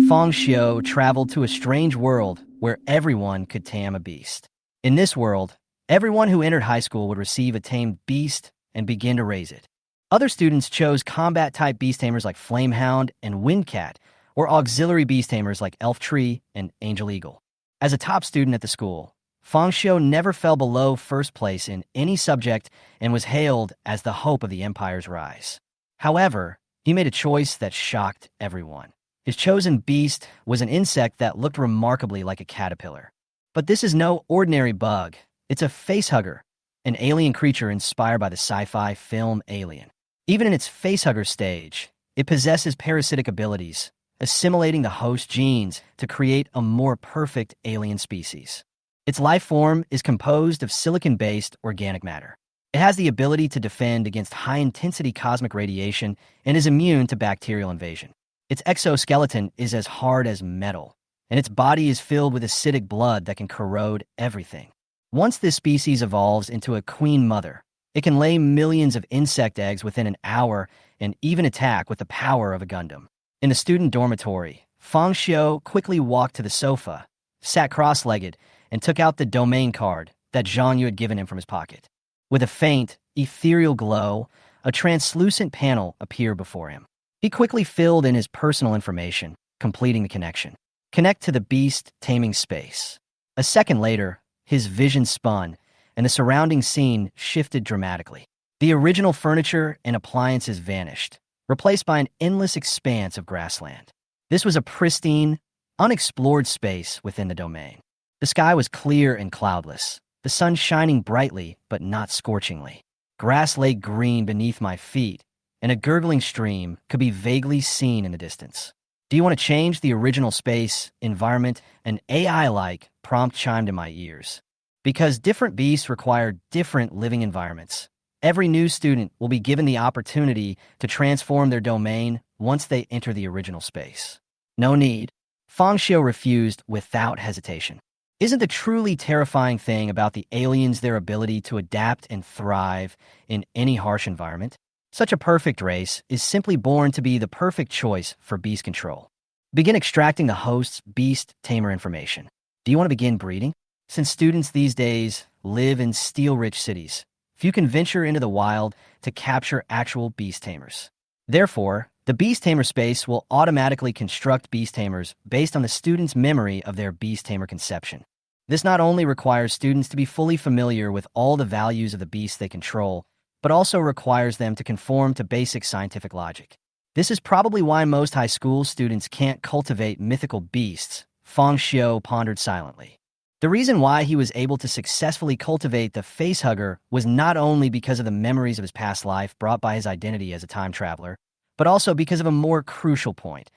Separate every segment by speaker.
Speaker 1: Fang Xiu traveled to a strange world where everyone could tame a beast. In this world, everyone who entered high school would receive a tamed beast and begin to raise it. Other students chose combat-type beast tamers like Flame Hound and Wind Cat, or auxiliary beast tamers like Elf Tree and Angel Eagle. As a top student at the school, Fang Xiu never fell below first place in any subject and was hailed as the hope of the empire's rise. However, he made a choice that shocked everyone. His chosen beast was an insect that looked remarkably like a caterpillar. But this is no ordinary bug. It's a facehugger, an alien creature inspired by the sci-fi film Alien. Even in its facehugger stage, it possesses parasitic abilities, assimilating the host genes to create a more perfect alien species. Its life form is composed of silicon-based organic matter. It has the ability to defend against high-intensity cosmic radiation and is immune to bacterial invasion. Its exoskeleton is as hard as metal, and its body is filled with acidic blood that can corrode everything. Once this species evolves into a queen mother, it can lay millions of insect eggs within an hour and even attack with the power of a Gundam. In the student dormitory, Fang Xiu quickly walked to the sofa, sat cross-legged, and took out the domain card that Zhang Yu had given him from his pocket. With a faint, ethereal glow, a translucent panel appeared before him. He quickly filled in his personal information, completing the connection. Connect to the Beast-Taming space. A second later, his vision spun, and the surrounding scene shifted dramatically. The original furniture and appliances vanished, replaced by an endless expanse of grassland. This was a pristine, unexplored space within the domain. The sky was clear and cloudless, the sun shining brightly but not scorchingly. Grass lay green beneath my feet, and a gurgling stream could be vaguely seen in the distance. Do you want to change the original space, environment? An AI-like prompt chimed in my ears. Because different beasts require different living environments, every new student will be given the opportunity to transform their domain once they enter the original space. No need. Fang Xiu refused without hesitation. Isn't the truly terrifying thing about the aliens their ability to adapt and thrive in any harsh environment? Such a perfect race is simply born to be the perfect choice for beast control. Begin extracting the host's beast tamer information. Do you want to begin breeding? Since students these days live in steel-rich cities, few can venture into the wild to capture actual beast tamers. Therefore, the beast tamer space will automatically construct beast tamers based on the student's memory of their beast tamer conception. This not only requires students to be fully familiar with all the values of the beasts they control, but also requires them to conform to basic scientific logic. This is probably why most high school students can't cultivate mythical beasts, Fang Xiu pondered silently. The reason why he was able to successfully cultivate the facehugger was not only because of the memories of his past life brought by his identity as a time traveler, but also because of a more crucial point.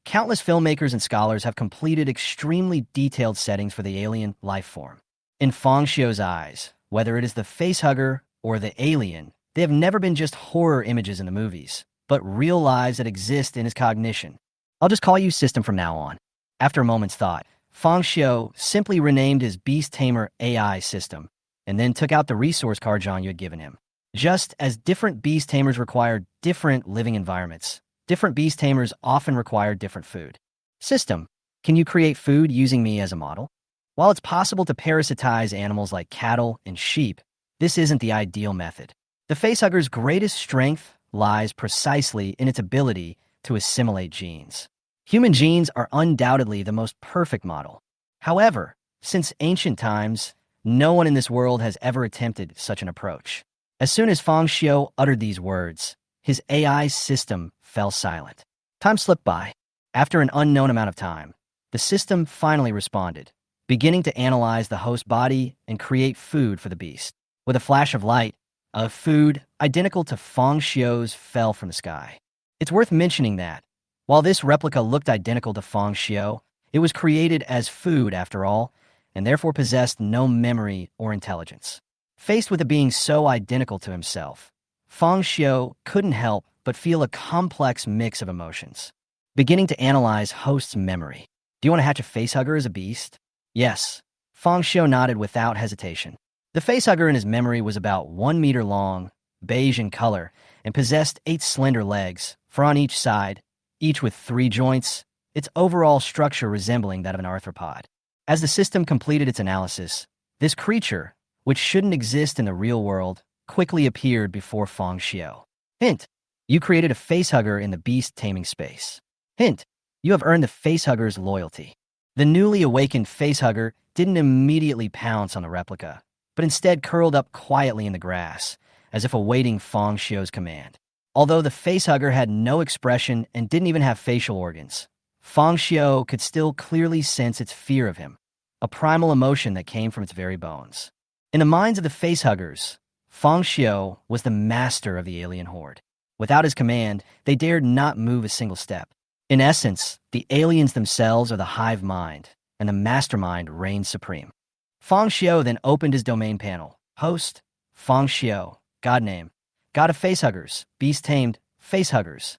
Speaker 1: Countless filmmakers and scholars have completed extremely detailed settings for the alien life form. In Fang Xiu's eyes, whether it is the facehugger or the alien, they have never been just horror images in the movies, but real lives that exist in his cognition. I'll just call you System from now on. After a moment's thought, Fang Xiu simply renamed his Beast Tamer AI system, and then took out the resource card Zhang Yu had given him. Just as different beast tamers require different living environments, different beast tamers often require different food. System, can you create food using me as a model? While it's possible to parasitize animals like cattle and sheep, this isn't the ideal method. The facehugger's greatest strength lies precisely in its ability to assimilate genes. Human genes are undoubtedly the most perfect model. However, since ancient times, no one in this world has ever attempted such an approach. As soon as Fang Xiu uttered these words, his AI system fell silent. Time slipped by. After an unknown amount of time, the system finally responded, beginning to analyze the host body and create food for the beast. With a flash of light, a food identical to Fang Xiu's fell from the sky. It's worth mentioning that, while this replica looked identical to Fang Xiu, it was created as food after all, and therefore possessed no memory or intelligence. Faced with a being so identical to himself, Fang Xiu couldn't help but feel a complex mix of emotions. Beginning to analyze host's memory. Do you want to hatch a facehugger as a beast? Yes. Fang Xiu nodded without hesitation. The facehugger in his memory was about 1 meter long, beige in color, and possessed 8 slender legs, 4 on each side, each with 3 joints, its overall structure resembling that of an arthropod. As the system completed its analysis, this creature, which shouldn't exist in the real world, quickly appeared before Fang Xiu. Hint: you created a facehugger in the Beast-Taming space. Hint: you have earned the facehugger's loyalty. The newly awakened facehugger didn't immediately pounce on the replica, but instead curled up quietly in the grass, as if awaiting Fang Xiu's command. Although the facehugger had no expression and didn't even have facial organs, Fang Xiu could still clearly sense its fear of him, a primal emotion that came from its very bones. In the minds of the facehuggers, Fang Xiu was the master of the alien horde. Without his command, they dared not move a single step. In essence, the aliens themselves are the hive mind, and the mastermind reigns supreme. Fang Xiu then opened his domain panel. Host: Fang Xiu. God name: God of Facehuggers. Beast tamed: Facehuggers.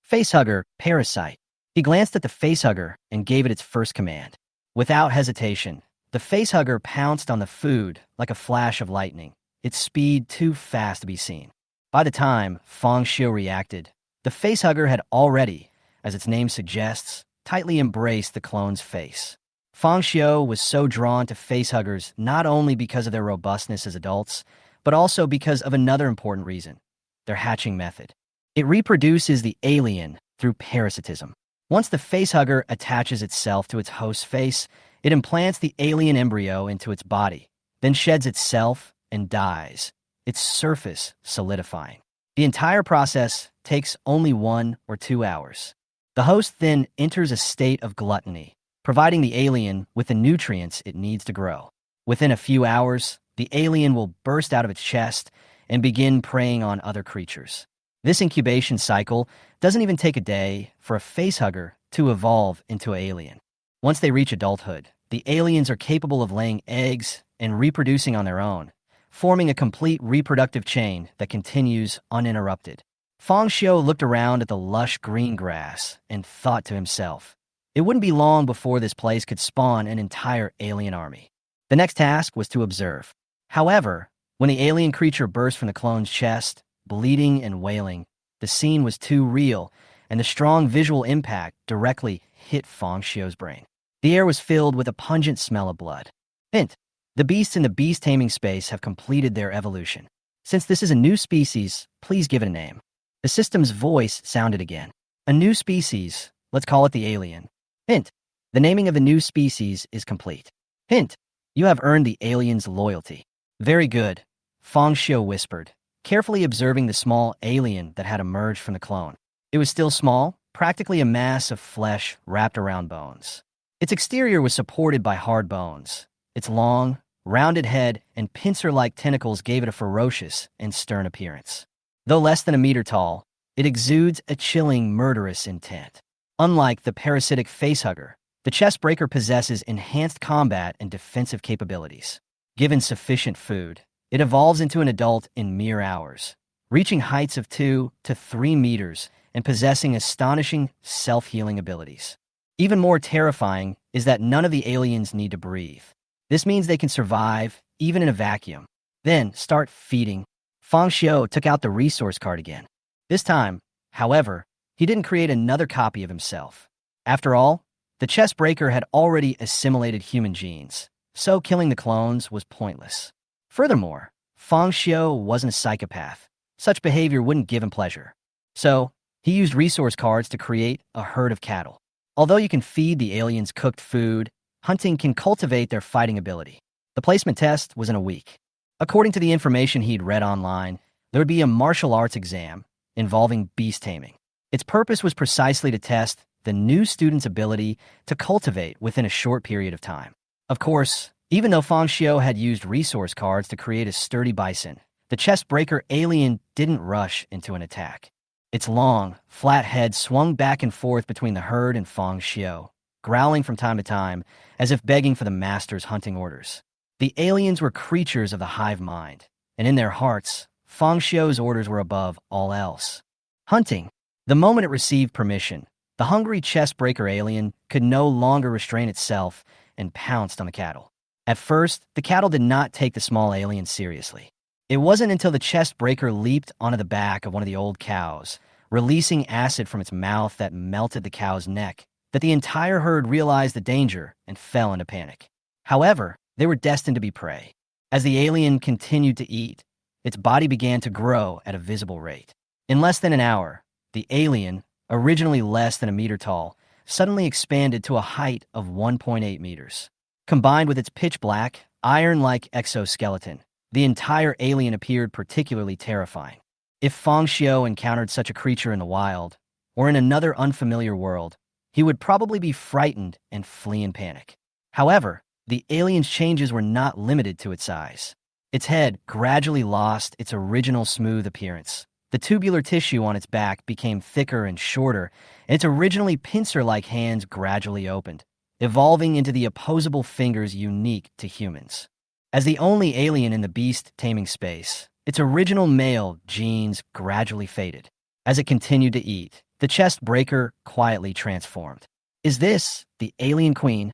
Speaker 1: Facehugger: Parasite. He glanced at the facehugger and gave it its first command. Without hesitation, the facehugger pounced on the food like a flash of lightning, its speed too fast to be seen. By the time Fang Xiu reacted, the facehugger had already, as its name suggests, tightly embraced the clone's face. Fang Xiu was so drawn to facehuggers not only because of their robustness as adults, but also because of another important reason: their hatching method. It reproduces the alien through parasitism. Once the facehugger attaches itself to its host's face, it implants the alien embryo into its body, then sheds itself and dies, its surface solidifying. The entire process takes only 1 or 2 hours. The host then enters a state of gluttony, providing the alien with the nutrients it needs to grow. Within a few hours, the alien will burst out of its chest and begin preying on other creatures. This incubation cycle doesn't even take a day for a facehugger to evolve into an alien. Once they reach adulthood, the aliens are capable of laying eggs and reproducing on their own, forming a complete reproductive chain that continues uninterrupted. Fang Xiu looked around at the lush green grass and thought to himself, it wouldn't be long before this place could spawn an entire alien army. The next task was to observe. However, when the alien creature burst from the clone's chest, bleeding and wailing, the scene was too real, and the strong visual impact directly hit Fang Xiu's brain. The air was filled with a pungent smell of blood. Hint: the beasts in the beast-taming space have completed their evolution. Since this is a new species, please give it a name. The system's voice sounded again. A new species, let's call it the alien. Hint: the naming of the new species is complete. Hint: you have earned the alien's loyalty. Very good, Fang Xiu whispered, carefully observing the small alien that had emerged from the clone. It was still small, practically a mass of flesh wrapped around bones. Its exterior was supported by hard bones. Its long, rounded head and pincer-like tentacles gave it a ferocious and stern appearance. Though less than a meter tall, it exudes a chilling, murderous intent. Unlike the parasitic facehugger, the chestbreaker possesses enhanced combat and defensive capabilities. Given sufficient food, it evolves into an adult in mere hours, reaching heights of 2 to 3 meters and possessing astonishing self-healing abilities. Even more terrifying is that none of the aliens need to breathe. This means they can survive, even in a vacuum. Then start feeding. Fang Xiu took out the resource card again. This time, however, he didn't create another copy of himself. After all, the chestbreaker had already assimilated human genes, so killing the clones was pointless. Furthermore, Fang Xiu wasn't a psychopath. Such behavior wouldn't give him pleasure. So, he used resource cards to create a herd of cattle. Although you can feed the aliens cooked food, hunting can cultivate their fighting ability. The placement test was in a week. According to the information he'd read online, there would be a martial arts exam involving beast-taming. Its purpose was precisely to test the new student's ability to cultivate within a short period of time. Of course, even though Fang Xiu had used resource cards to create a sturdy bison, the chestbreaker alien didn't rush into an attack. Its long, flat head swung back and forth between the herd and Fang Xiu, growling from time to time, as if begging for the master's hunting orders. The aliens were creatures of the hive mind, and in their hearts, Fang Xiu's orders were above all else. Hunting. The moment it received permission, the hungry chestbreaker alien could no longer restrain itself and pounced on the cattle. At first, the cattle did not take the small alien seriously. It wasn't until the chestbreaker leaped onto the back of one of the old cows, releasing acid from its mouth that melted the cow's neck, that the entire herd realized the danger and fell into panic. However, they were destined to be prey. As the alien continued to eat, its body began to grow at a visible rate. In less than an hour, the alien, originally less than a meter tall, suddenly expanded to a height of 1.8 meters. Combined with its pitch-black, iron-like exoskeleton, the entire alien appeared particularly terrifying. If Fang Xiu encountered such a creature in the wild, or in another unfamiliar world, he would probably be frightened and flee in panic. However, the alien's changes were not limited to its size. Its head gradually lost its original smooth appearance. The tubular tissue on its back became thicker and shorter, and its originally pincer-like hands gradually opened, evolving into the opposable fingers unique to humans. As the only alien in the beast-taming space, its original male genes gradually faded. As it continued to eat, the chest breaker quietly transformed. Is this the alien queen?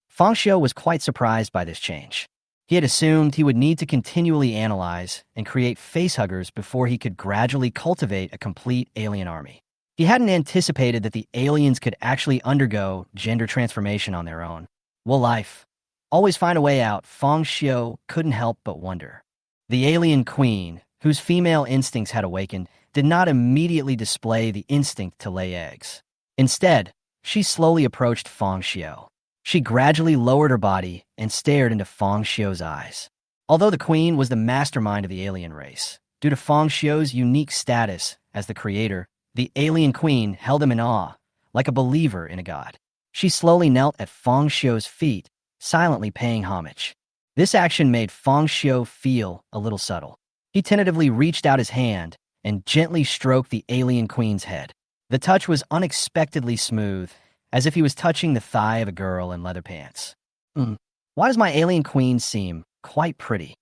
Speaker 1: Fang Xiu was quite surprised by this change. He had assumed he would need to continually analyze and create facehuggers before he could gradually cultivate a complete alien army. He hadn't anticipated that the aliens could actually undergo gender transformation on their own. Will life always find a way out? Fang Xiu couldn't help but wonder. The alien queen, whose female instincts had awakened, did not immediately display the instinct to lay eggs. Instead, she slowly approached Fang Xiu. She gradually lowered her body and stared into Fang Xiu's eyes. Although the queen was the mastermind of the alien race, due to Fang Xiu's unique status as the creator, the alien queen held him in awe, like a believer in a god. She slowly knelt at Fang Xiu's feet, silently paying homage. This action made Fang Xiu feel a little subtle. He tentatively reached out his hand and gently stroked the alien queen's head. The touch was unexpectedly smooth, as if he was touching the thigh of a girl in leather pants. Why does my alien queen seem quite pretty?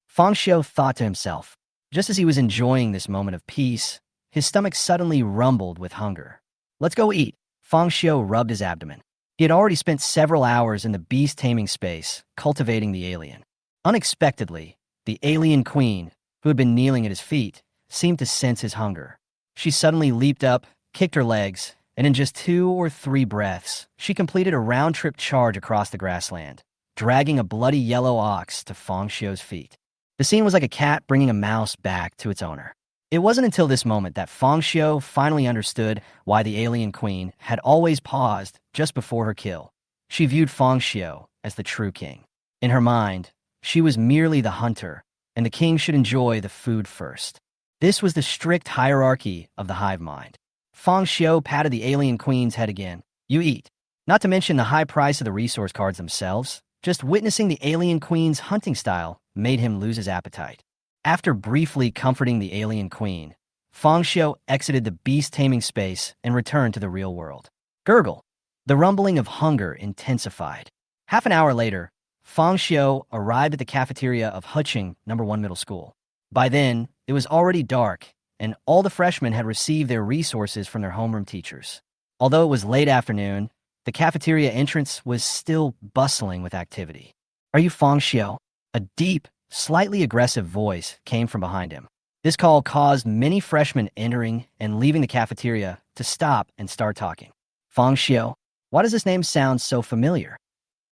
Speaker 1: Fang Xiu thought to himself. Just as he was enjoying this moment of peace, his stomach suddenly rumbled with hunger. Let's go eat. Fang Xiu rubbed his abdomen. He had already spent several hours in the beast-taming space, cultivating the alien. Unexpectedly, the alien queen, who had been kneeling at his feet, seemed to sense his hunger. She suddenly leaped up, kicked her legs, and in just 2 or 3 breaths, she completed a round-trip charge across the grassland, dragging a bloody yellow ox to Fang Xiu's feet. The scene was like a cat bringing a mouse back to its owner. It wasn't until this moment that Fang Xiu finally understood why the alien queen had always paused just before her kill. She viewed Fang Xiu as the true king. In her mind, she was merely the hunter, and the king should enjoy the food first. This was the strict hierarchy of the hive mind. Fang Xiu patted the alien queen's head again. You eat. Not to mention the high price of the resource cards themselves, just witnessing the alien queen's hunting style made him lose his appetite. After briefly comforting the alien queen, Fang Xiu exited the beast-taming space and returned to the real world. Gurgle. The rumbling of hunger intensified. Half an hour later, Fang Xiu arrived at the cafeteria of Huqing No. 1 Middle School. By then, it was already dark, and all the freshmen had received their resources from their homeroom teachers. Although it was late afternoon, the cafeteria entrance was still bustling with activity. Are you Fang Xiu? A deep, slightly aggressive voice came from behind him. This call caused many freshmen entering and leaving the cafeteria to stop and start talking. Fang Xiu, why does this name sound so familiar?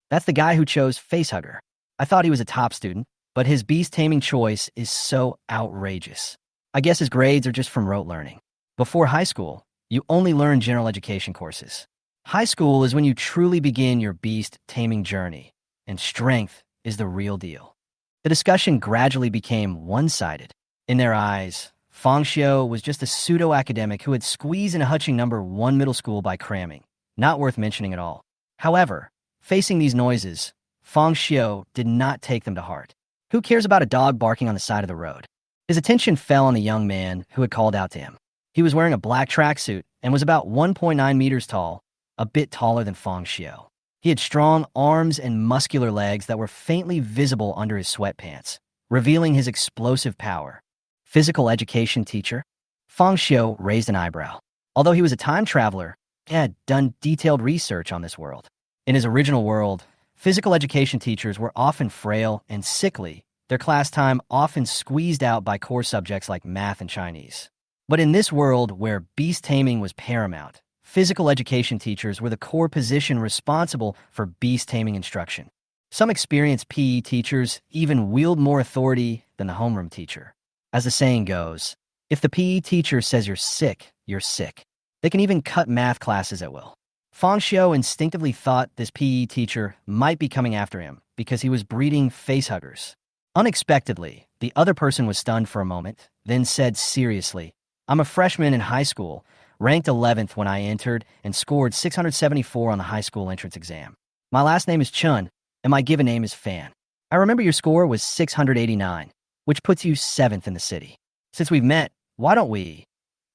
Speaker 1: That's the guy who chose facehugger. I thought he was a top student, but his beast-taming choice is so outrageous. I guess his grades are just from rote learning. Before high school, you only learn general education courses. High school is when you truly begin your beast-taming journey, and strength is the real deal. The discussion gradually became one-sided. In their eyes, Fang Xiu was just a pseudo-academic who had squeezed into Huqing No. 1 Middle School by cramming. Not worth mentioning at all. However, facing these noises, Fang Xiu did not take them to heart. Who cares about a dog barking on the side of the road? His attention fell on the young man who had called out to him. He was wearing a black tracksuit and was about 1.9 meters tall, a bit taller than Fang Xiu. He had strong arms and muscular legs that were faintly visible under his sweatpants, revealing his explosive power. Physical education teacher? Fang Xiu raised an eyebrow. Although he was a time traveler, he had done detailed research on this world. In his original world, physical education teachers were often frail and sickly, their class time often squeezed out by core subjects like math and Chinese. But in this world where beast taming was paramount, physical education teachers were the core position responsible for beast-taming instruction. Some experienced PE teachers even wield more authority than the homeroom teacher. As the saying goes, if the PE teacher says you're sick, you're sick. They can even cut math classes at will. Fang Xiu instinctively thought this PE teacher might be coming after him because he was breeding facehuggers. Unexpectedly, the other person was stunned for a moment, then said seriously, "I'm a freshman in high school, ranked 11th when I entered, and scored 674 on the high school entrance exam. My last name is Chun, and my given name is Fan. I remember your score was 689, which puts you 7th in the city. Since we've met, why don't we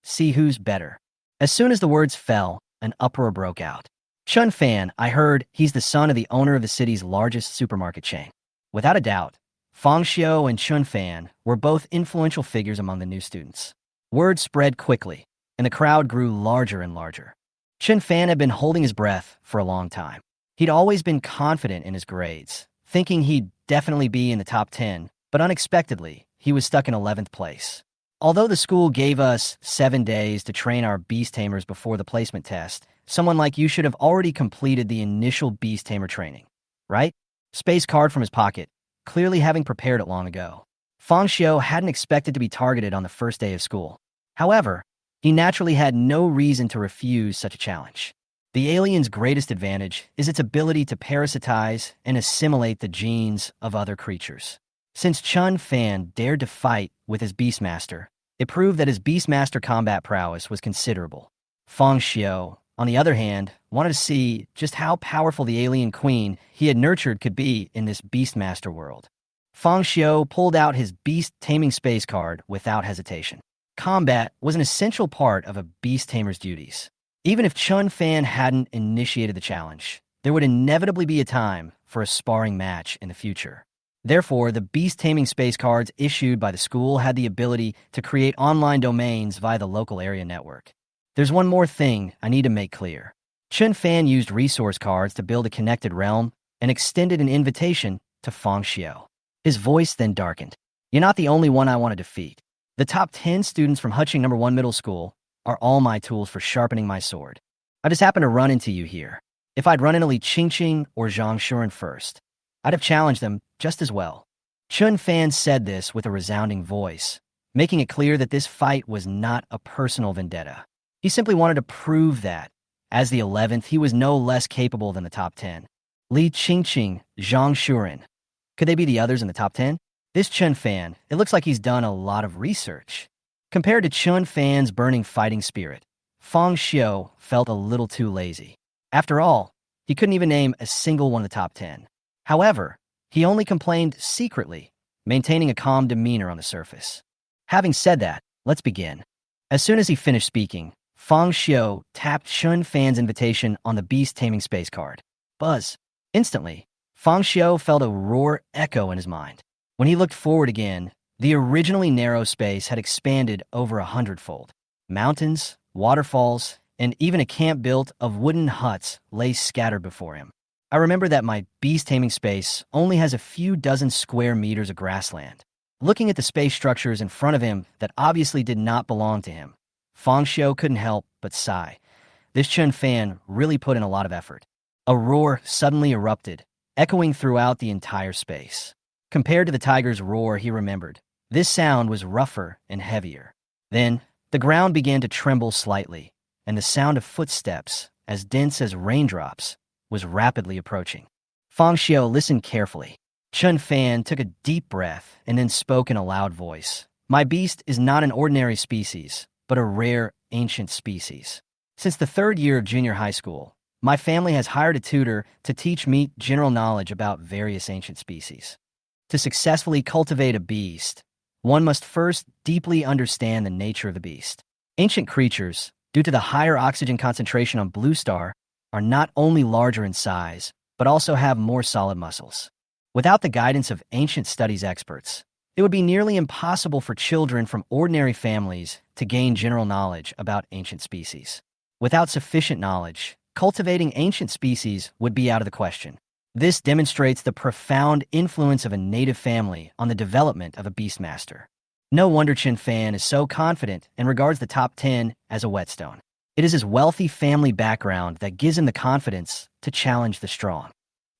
Speaker 1: see who's better?" As soon as the words fell, an uproar broke out. "Chun Fan, I heard he's the son of the owner of the city's largest supermarket chain." Without a doubt, Fang Xiu and Chun Fan were both influential figures among the new students. Word spread quickly, and the crowd grew larger and larger. Chun Fan had been holding his breath for a long time. He'd always been confident in his grades, thinking he'd definitely be in the top 10, but unexpectedly, he was stuck in 11th place. Although the school gave us 7 days to train our beast tamers before the placement test, someone like you should have already completed the initial beast tamer training, right? Space card from his pocket, clearly having prepared it long ago. Fang Xiu hadn't expected to be targeted on the first day of school. However, he naturally had no reason to refuse such a challenge. The alien's greatest advantage is its ability to parasitize and assimilate the genes of other creatures. Since Chun Fan dared to fight with his Beastmaster, it proved that his Beastmaster combat prowess was considerable. Fang Xiu, on the other hand, wanted to see just how powerful the alien queen he had nurtured could be in this Beastmaster world. Fang Xiu pulled out his Beast-Taming space card without hesitation. Combat was an essential part of a beast tamer's duties. Even if Chun Fan hadn't initiated the challenge, there would inevitably be a time for a sparring match in the future. Therefore, the beast-taming space cards issued by the school had the ability to create online domains via the local area network. There's one more thing I need to make clear. Chun Fan used resource cards to build a connected realm and extended an invitation to Fang Xiu. His voice then darkened. "You're not the only one I want to defeat. The top 10 students from Huching No. 1 Middle School are all my tools for sharpening my sword. I just happened to run into you here. If I'd run into Li Qingqing or Zhang Shuren first, I'd have challenged them just as well." Chun Fan said this with a resounding voice, making it clear that this fight was not a personal vendetta. He simply wanted to prove that, as the 11th, he was no less capable than the top 10. Li Qingqing, Zhang Shuren. Could they be the others in the top 10? This Chun Fan, it looks like he's done a lot of research. Compared to Chun Fan's burning fighting spirit, Fang Xiu felt a little too lazy. After all, he couldn't even name a single one of the top 10. However, he only complained secretly, maintaining a calm demeanor on the surface. Having said that, let's begin. As soon as he finished speaking, Fang Xiu tapped Chun Fan's invitation on the beast-taming space card. Buzz. Instantly, Fang Xiu felt a roar echo in his mind. When he looked forward again, the originally narrow space had expanded over 100-fold. Mountains, waterfalls, and even a camp built of wooden huts lay scattered before him. I remember that my beast-taming space only has a few dozen square meters of grassland. Looking at the space structures in front of him that obviously did not belong to him, Fang Xiu couldn't help but sigh. This Chun Fan really put in a lot of effort. A roar suddenly erupted, echoing throughout the entire space. Compared to the tiger's roar he remembered, this sound was rougher and heavier. Then, the ground began to tremble slightly, and the sound of footsteps, as dense as raindrops, was rapidly approaching. Fang Xiu listened carefully. Chun Fan took a deep breath and then spoke in a loud voice. "My beast is not an ordinary species, but a rare, ancient species. Since the 3rd year of junior high school, my family has hired a tutor to teach me general knowledge about various ancient species. To successfully cultivate a beast, one must first deeply understand the nature of the beast. Ancient creatures, due to the higher oxygen concentration on Blue Star, are not only larger in size, but also have more solid muscles. Without the guidance of ancient studies experts, it would be nearly impossible for children from ordinary families to gain general knowledge about ancient species. Without sufficient knowledge, cultivating ancient species would be out of the question. This demonstrates the profound influence of a native family on the development of a beastmaster. No wonder Chun Fan is so confident and regards the top 10 as a whetstone. It is his wealthy family background that gives him the confidence to challenge the strong.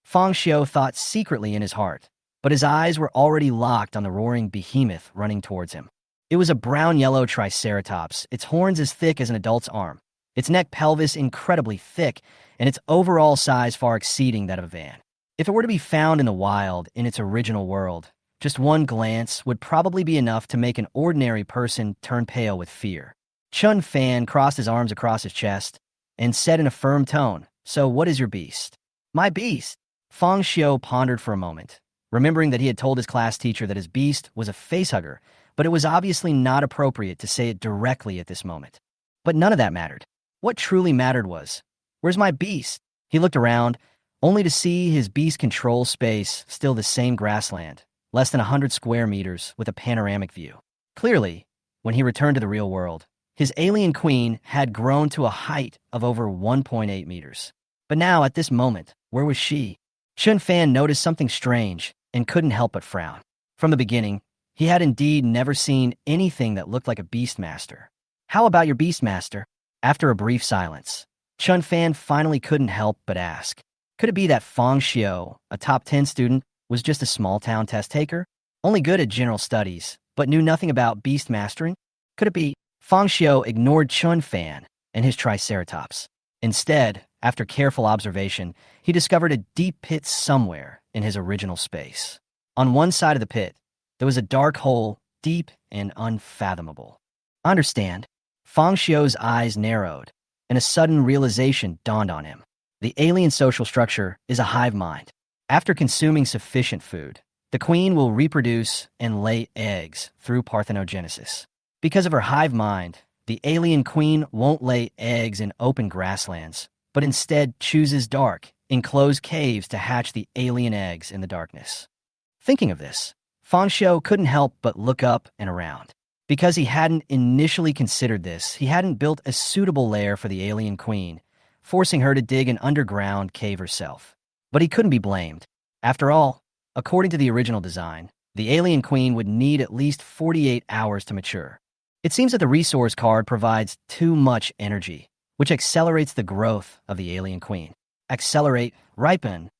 Speaker 1: Fang Xiu thought secretly in his heart, but his eyes were already locked on the roaring behemoth running towards him. It was a brown-yellow triceratops, its horns as thick as an adult's arm, its neck pelvis incredibly thick, and its overall size far exceeding that of a van. If it were to be found in the wild, in its original world, just one glance would probably be enough to make an ordinary person turn pale with fear. Chun Fan crossed his arms across his chest and said in a firm tone, "So what is your beast?" "My beast." Fang Xiu pondered for a moment, remembering that he had told his class teacher that his beast was a facehugger, but it was obviously not appropriate to say it directly at this moment. But none of that mattered. What truly mattered was, "Where's my beast?" He looked around, only to see his beast control space still the same grassland, less than 100 square meters with a panoramic view. Clearly, when he returned to the real world, his alien queen had grown to a height of over 1.8 meters. But now, at this moment, where was she? Chun Fan noticed something strange and couldn't help but frown. From the beginning, he had indeed never seen anything that looked like a beastmaster. "How about your beastmaster?" After a brief silence, Chun Fan finally couldn't help but ask. Could it be that Fang Xiu, a top 10 student, was just a small-town test-taker? Only good at general studies, but knew nothing about beast mastering? Could it be? Fang Xiu ignored Chun Fan and his triceratops. Instead, after careful observation, he discovered a deep pit somewhere in his original space. On one side of the pit, there was a dark hole, deep and unfathomable. "Understand?" Fang Xiu's eyes narrowed, and a sudden realization dawned on him. The alien social structure is a hive mind. After consuming sufficient food, the queen will reproduce and lay eggs through parthenogenesis. Because of her hive mind, the alien queen won't lay eggs in open grasslands, but instead chooses dark, enclosed caves to hatch the alien eggs in the darkness. Thinking of this, Fang Xiu couldn't help but look up and around. Because he hadn't initially considered this, he hadn't built a suitable lair for the alien queen, forcing her to dig an underground cave herself. But he couldn't be blamed. After all, according to the original design, the alien queen would need at least 48 hours to mature. It seems that the resource card provides too much energy, which accelerates the growth of the alien queen. Accelerate, ripen.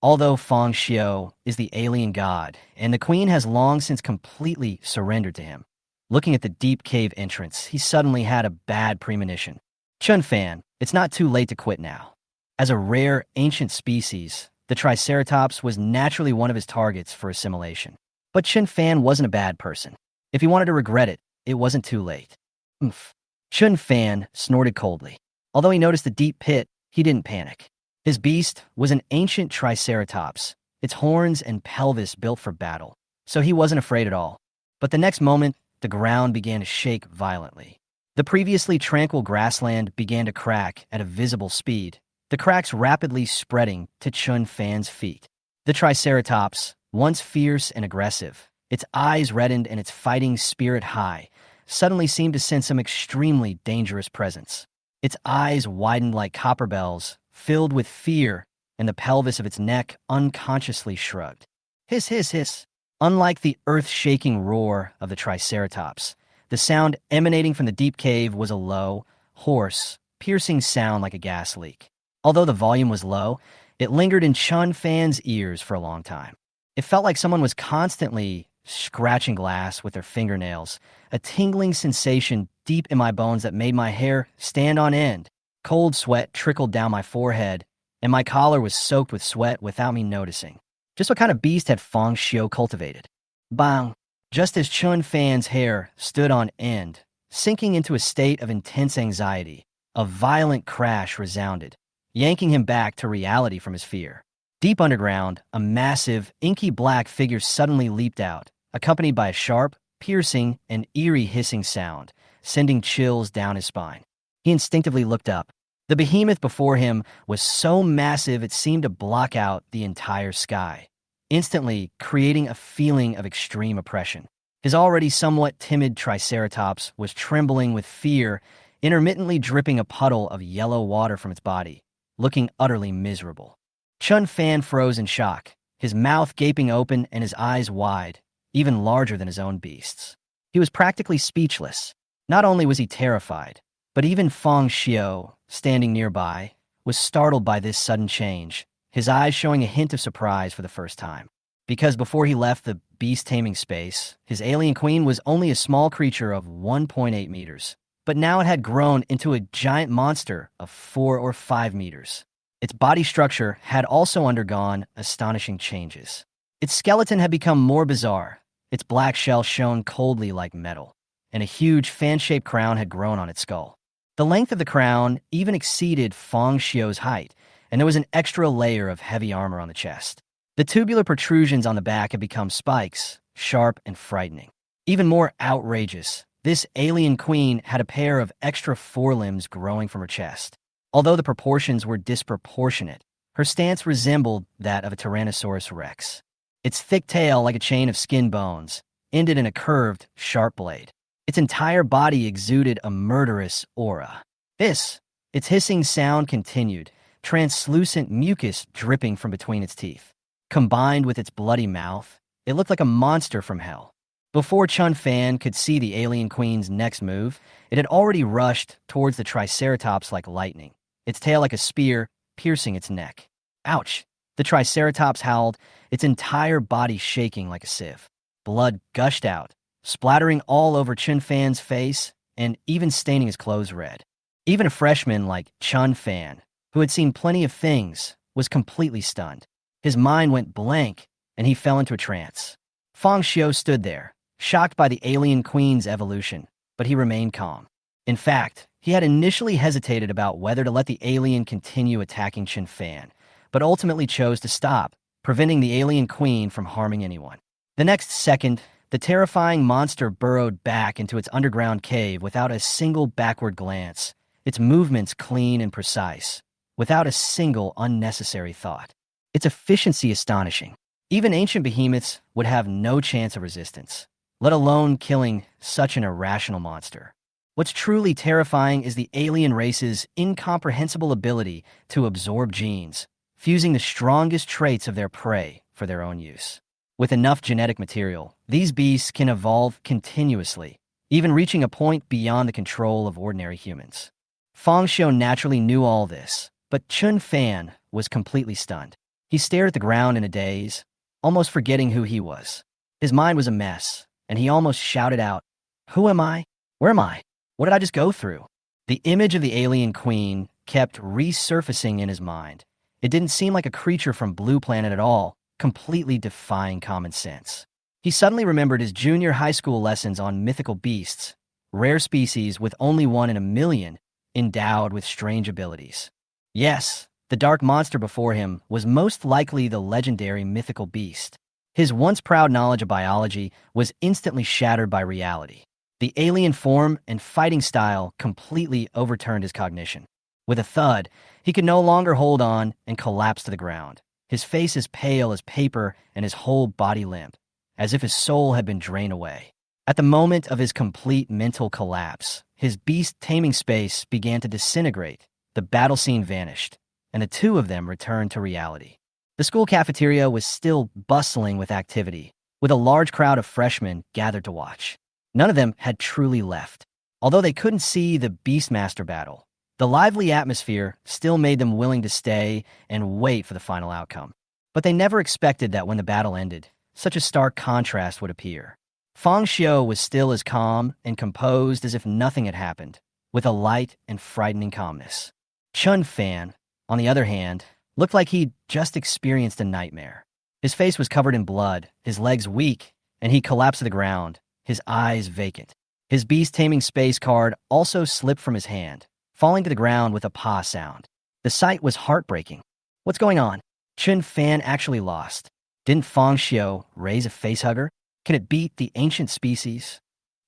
Speaker 1: Although Fang Xiu is the alien god, and the queen has long since completely surrendered to him, looking at the deep cave entrance, he suddenly had a bad premonition. Chun Fan, it's not too late to quit now. As a rare, ancient species, the Triceratops was naturally one of his targets for assimilation. But Chun Fan wasn't a bad person. If he wanted to regret it, it wasn't too late. Oomph. Chun Fan snorted coldly. Although he noticed the deep pit, he didn't panic. His beast was an ancient Triceratops, its horns and pelvis built for battle, so he wasn't afraid at all. But the next moment, the ground began to shake violently. The previously tranquil grassland began to crack at a visible speed, the cracks rapidly spreading to Chun Fan's feet. The Triceratops, once fierce and aggressive, its eyes reddened and its fighting spirit high, suddenly seemed to sense some extremely dangerous presence. Its eyes widened like copper bells, filled with fear, and the pelvis of its neck unconsciously shrugged. Hiss, hiss, hiss. Unlike the earth-shaking roar of the Triceratops, the sound emanating from the deep cave was a low, hoarse, piercing sound like a gas leak. Although the volume was low, it lingered in Chun Fan's ears for a long time. It felt like someone was constantly scratching glass with their fingernails, a tingling sensation deep in my bones that made my hair stand on end. Cold sweat trickled down my forehead, and my collar was soaked with sweat without me noticing. Just what kind of beast had Fang Xiu cultivated? Bang! Just as Chun Fan's hair stood on end, sinking into a state of intense anxiety, a violent crash resounded, yanking him back to reality from his fear. Deep underground, a massive, inky black figure suddenly leaped out, accompanied by a sharp, piercing, and eerie hissing sound, sending chills down his spine. He instinctively looked up. The behemoth before him was so massive it seemed to block out the entire sky, instantly creating a feeling of extreme oppression. His already somewhat timid Triceratops was trembling with fear, intermittently dripping a puddle of yellow water from its body, looking utterly miserable. Chun Fan froze in shock, his mouth gaping open and his eyes wide, even larger than his own beast's. He was practically speechless. Not only was he terrified, But even Fang Xiu, standing nearby, was startled by this sudden change, his eyes showing a hint of surprise for the first time. Because before he left the beast-taming space, his alien queen was only a small creature of 1.8 meters. But now it had grown into a giant monster of 4 or 5 meters. Its body structure had also undergone astonishing changes. Its skeleton had become more bizarre. Its black shell shone coldly like metal, and a huge fan-shaped crown had grown on its skull. The length of the crown even exceeded Fang Xiu's height, and there was an extra layer of heavy armor on the chest. The tubular protrusions on the back had become spikes, sharp and frightening. Even more outrageous, this alien queen had a pair of extra forelimbs growing from her chest. Although the proportions were disproportionate, her stance resembled that of a Tyrannosaurus rex. Its thick tail, like a chain of skin bones, ended in a curved, sharp blade. Its entire body exuded a murderous aura. Its hissing sound continued, translucent mucus dripping from between its teeth. Combined with its bloody mouth, it looked like a monster from hell. Before Chun Fan could see the alien queen's next move, it had already rushed towards the Triceratops like lightning, its tail like a spear piercing its neck. Ouch! The Triceratops howled, its entire body shaking like a sieve. Blood gushed out, splattering all over Chun Fan's face and even staining his clothes red. Even a freshman like Chun Fan, who had seen plenty of things, was completely stunned. His mind went blank, and he fell into a trance. Fang Xiu stood there, shocked by the alien queen's evolution, but he remained calm. In fact, he had initially hesitated about whether to let the alien continue attacking Chun Fan, but ultimately chose to stop, preventing the alien queen from harming anyone. The next second, the terrifying monster burrowed back into its underground cave without a single backward glance, its movements clean and precise, without a single unnecessary thought. Its efficiency astonishing. Even ancient behemoths would have no chance of resistance, let alone killing such an irrational monster. What's truly terrifying is the alien race's incomprehensible ability to absorb genes, fusing the strongest traits of their prey for their own use. With enough genetic material, these beasts can evolve continuously, even reaching a point beyond the control of ordinary humans. Fang Xiu naturally knew all this, but Chun Fan was completely stunned. He stared at the ground in a daze, almost forgetting who he was. His mind was a mess, and he almost shouted out, "Who am I? Where am I? What did I just go through?" The image of the alien queen kept resurfacing in his mind. It didn't seem like a creature from Blue Planet at all, completely defying common sense. He suddenly remembered his junior high school lessons on mythical beasts, rare species with only one in a million, endowed with strange abilities. Yes, the dark monster before him was most likely the legendary mythical beast. His once proud knowledge of biology was instantly shattered by reality. The alien form and fighting style completely overturned his cognition. With a thud, he could no longer hold on and collapsed to the ground, his face as pale as paper and his whole body limp, as if his soul had been drained away. At the moment of his complete mental collapse, his beast-taming space began to disintegrate, the battle scene vanished, and the two of them returned to reality. The school cafeteria was still bustling with activity, with a large crowd of freshmen gathered to watch. None of them had truly left. Although they couldn't see the Beastmaster battle, the lively atmosphere still made them willing to stay and wait for the final outcome. But they never expected that when the battle ended, such a stark contrast would appear. Fang Xiu was still as calm and composed as if nothing had happened, with a light and frightening calmness. Chun Fan, on the other hand, looked like he'd just experienced a nightmare. His face was covered in blood, his legs weak, and he collapsed to the ground, his eyes vacant. His beast-taming space card also slipped from his hand, falling to the ground with a pah sound. The sight was heartbreaking. What's going on? Chun Fan actually lost. Didn't Fang Xiu raise a facehugger? Can it beat the ancient species?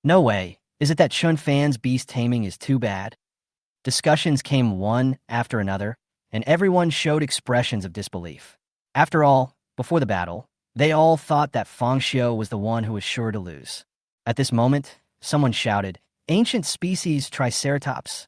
Speaker 1: No way. Is it that Chun Fan's beast-taming is too bad? Discussions came one after another, and everyone showed expressions of disbelief. After all, before the battle, they all thought that Fang Xiu was the one who was sure to lose. At this moment, someone shouted, "Ancient species Triceratops."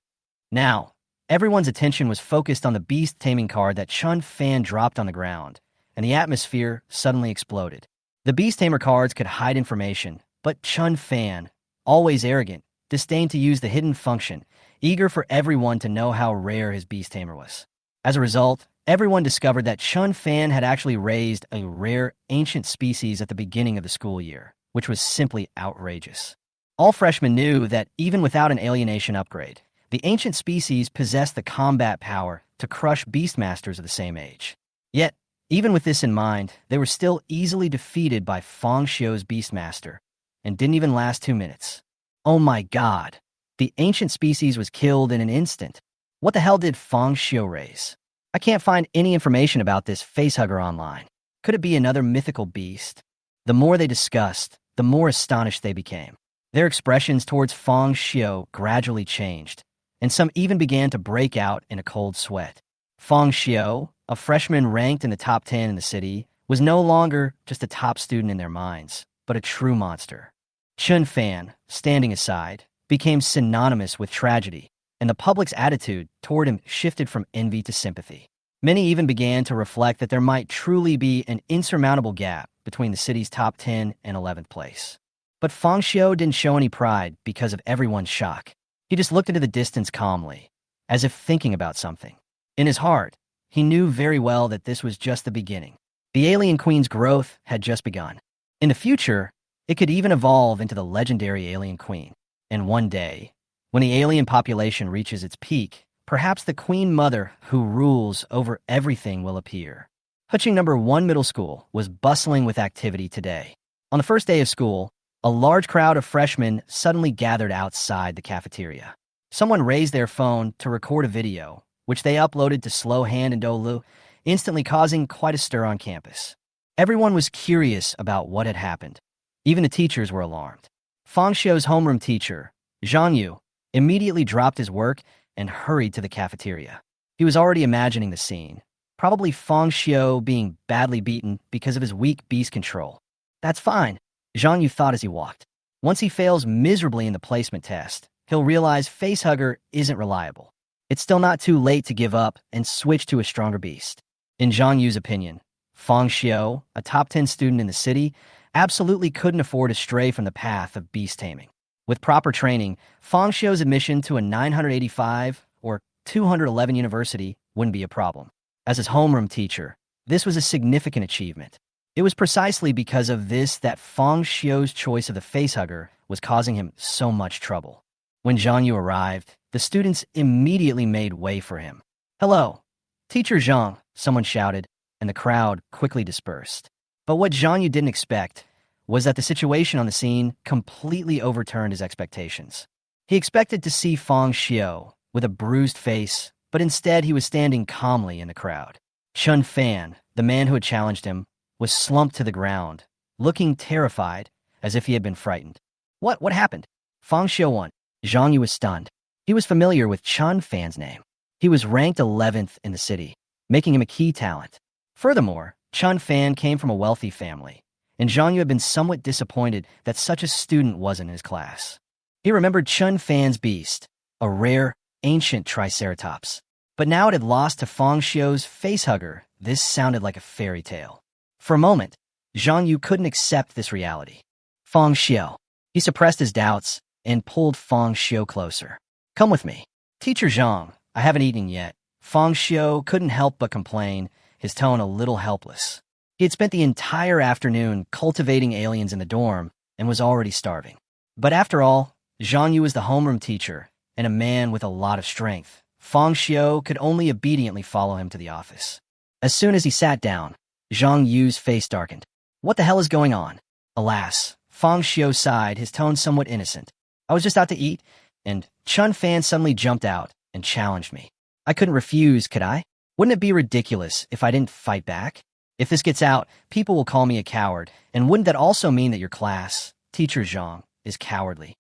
Speaker 1: Now, everyone's attention was focused on the beast-taming card that Chun Fan dropped on the ground, and the atmosphere suddenly exploded. The beast-tamer cards could hide information, but Chun Fan, always arrogant, disdained to use the hidden function, eager for everyone to know how rare his beast tamer was. As a result, everyone discovered that Chun Fan had actually raised a rare ancient species at the beginning of the school year, which was simply outrageous. All freshmen knew that even without an alienation upgrade, the ancient species possessed the combat power to crush beastmasters of the same age. Yet, even with this in mind, they were still easily defeated by Fang Xiu's beastmaster, and didn't even last 2 minutes. Oh my god! The ancient species was killed in an instant. What the hell did Fang Xiu raise? I can't find any information about this facehugger online. Could it be another mythical beast? The more they discussed, the more astonished they became. Their expressions towards Fang Xiu gradually changed, and some even began to break out in a cold sweat. Fang Xiu, a freshman ranked in the top 10 in the city, was no longer just a top student in their minds, but a true monster. Chun Fan, standing aside, became synonymous with tragedy, and the public's attitude toward him shifted from envy to sympathy. Many even began to reflect that there might truly be an insurmountable gap between the city's top 10 and 11th place. But Fang Xiu didn't show any pride because of everyone's shock. He just looked into the distance calmly, as if thinking about something. In his heart, he knew very well that this was just the beginning. The alien queen's growth had just begun. In the future, it could even evolve into the legendary alien queen. And one day, when the alien population reaches its peak, perhaps the queen mother who rules over everything will appear. Huching No. 1 Middle School was bustling with activity today. On the first day of school, a large crowd of freshmen suddenly gathered outside the cafeteria. Someone raised their phone to record a video, which they uploaded to Slow Hand and Dolu, instantly causing quite a stir on campus. Everyone was curious about what had happened. Even the teachers were alarmed. Fang Xiu's homeroom teacher, Zhang Yu, immediately dropped his work and hurried to the cafeteria. He was already imagining the scene, probably Fang Xiu being badly beaten because of his weak beast control. That's fine, Zhang Yu thought as he walked. Once he fails miserably in the placement test, he'll realize facehugger isn't reliable. It's still not too late to give up and switch to a stronger beast. In Zhang Yu's opinion, Fang Xiu, a top 10 student in the city, absolutely couldn't afford to stray from the path of beast-taming. With proper training, Fang Xiu's admission to a 985 or 211 university wouldn't be a problem. As his homeroom teacher, this was a significant achievement. It was precisely because of this that Fang Xiu's choice of the facehugger was causing him so much trouble. When Zhang Yu arrived, the students immediately made way for him. "Hello, Teacher Zhang," someone shouted, and the crowd quickly dispersed. But what Zhang Yu didn't expect was that the situation on the scene completely overturned his expectations. He expected to see Fang Xiu with a bruised face, but instead he was standing calmly in the crowd. Chun Fan, the man who had challenged him, was slumped to the ground, looking terrified, as if he had been frightened. What happened? Fang Xiu won. Zhang Yu was stunned. He was familiar with Chun Fan's name. He was ranked 11th in the city, making him a key talent. Furthermore, Chun Fan came from a wealthy family, and Zhang Yu had been somewhat disappointed that such a student wasn't in his class. He remembered Chun Fan's beast, a rare, ancient triceratops. But now it had lost to Fang Xiu's facehugger. This sounded like a fairy tale. For a moment, Zhang Yu couldn't accept this reality. Fang Xiu. He suppressed his doubts and pulled Fang Xiu closer. "Come with me." "Teacher Zhang, I haven't eaten yet." Fang Xiu couldn't help but complain, his tone a little helpless. He had spent the entire afternoon cultivating aliens in the dorm and was already starving. But after all, Zhang Yu was the homeroom teacher and a man with a lot of strength. Fang Xiu could only obediently follow him to the office. As soon as he sat down, Zhang Yu's face darkened. What the hell is going on? Alas, Fang Xiu sighed, his tone somewhat innocent. "I was just out to eat, and Chun Fan suddenly jumped out and challenged me. I couldn't refuse, could I? Wouldn't it be ridiculous if I didn't fight back? If this gets out, people will call me a coward, and wouldn't that also mean that your class, Teacher Zhang, is cowardly?"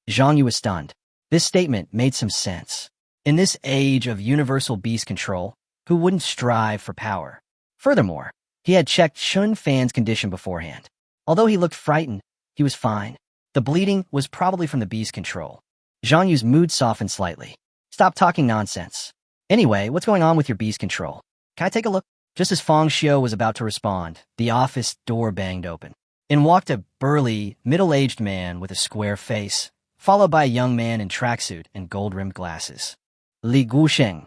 Speaker 1: Zhang Yu was stunned. This statement made some sense. In this age of universal beast control, who wouldn't strive for power? Furthermore, he had checked Chun Fan's condition beforehand. Although he looked frightened, he was fine. The bleeding was probably from the beast control. Zhang Yu's mood softened slightly. "Stop talking nonsense. Anyway, what's going on with your beast control? Can I take a look?" Just as Fang Xiu was about to respond, the office door banged open. In walked a burly, middle-aged man with a square face, followed by a young man in tracksuit and gold-rimmed glasses. Li Guosheng.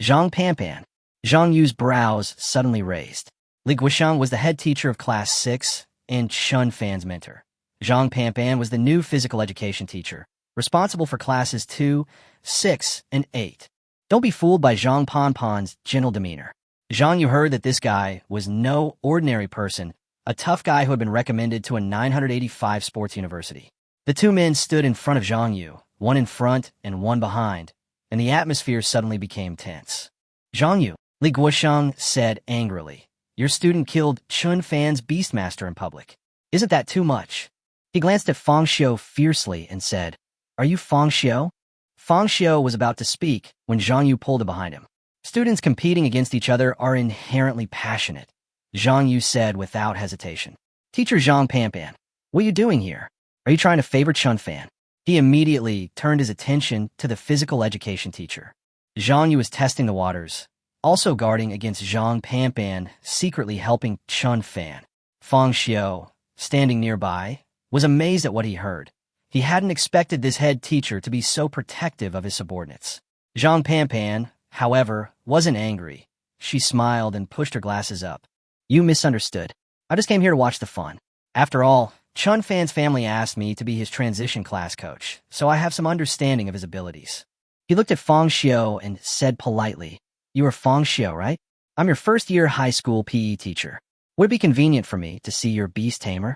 Speaker 1: Zhang Panpan. Zhang Yu's brows suddenly raised. Li Guosheng was the head teacher of Class 6 and Chun Fan's mentor. Zhang Panpan was the new physical education teacher, responsible for Classes 2, 6, and 8. Don't be fooled by Zhang Panpan's gentle demeanor. Zhang Yu heard that this guy was no ordinary person, a tough guy who had been recommended to a 985 sports university. The two men stood in front of Zhang Yu, one in front and one behind, and the atmosphere suddenly became tense. Zhang Yu, Li Guosheng said angrily, your student killed Chun Fan's Beastmaster in public. Isn't that too much? He glanced at Fang Xiu fiercely and said, are you Fang Xiu? Fang Xiu was about to speak when Zhang Yu pulled it behind him. Students competing against each other are inherently passionate, Zhang Yu said without hesitation. Teacher Zhang Panpan, what are you doing here? Are you trying to favor Chun Fan? He immediately turned his attention to the physical education teacher. Zhang Yu was testing the waters, also guarding against Zhang Panpan secretly helping Chun Fan. Fang Xiu, standing nearby, was amazed at what he heard. He hadn't expected this head teacher to be so protective of his subordinates. Zhang Panpan, however, wasn't angry. She smiled and pushed her glasses up. You misunderstood. I just came here to watch the fun. After all, Chun Fan's family asked me to be his transition class coach, so I have some understanding of his abilities. He looked at Fang Xiu and said politely, you are Fang Xiu, right? I'm your first-year high school PE teacher. Would it be convenient for me to see your beast tamer?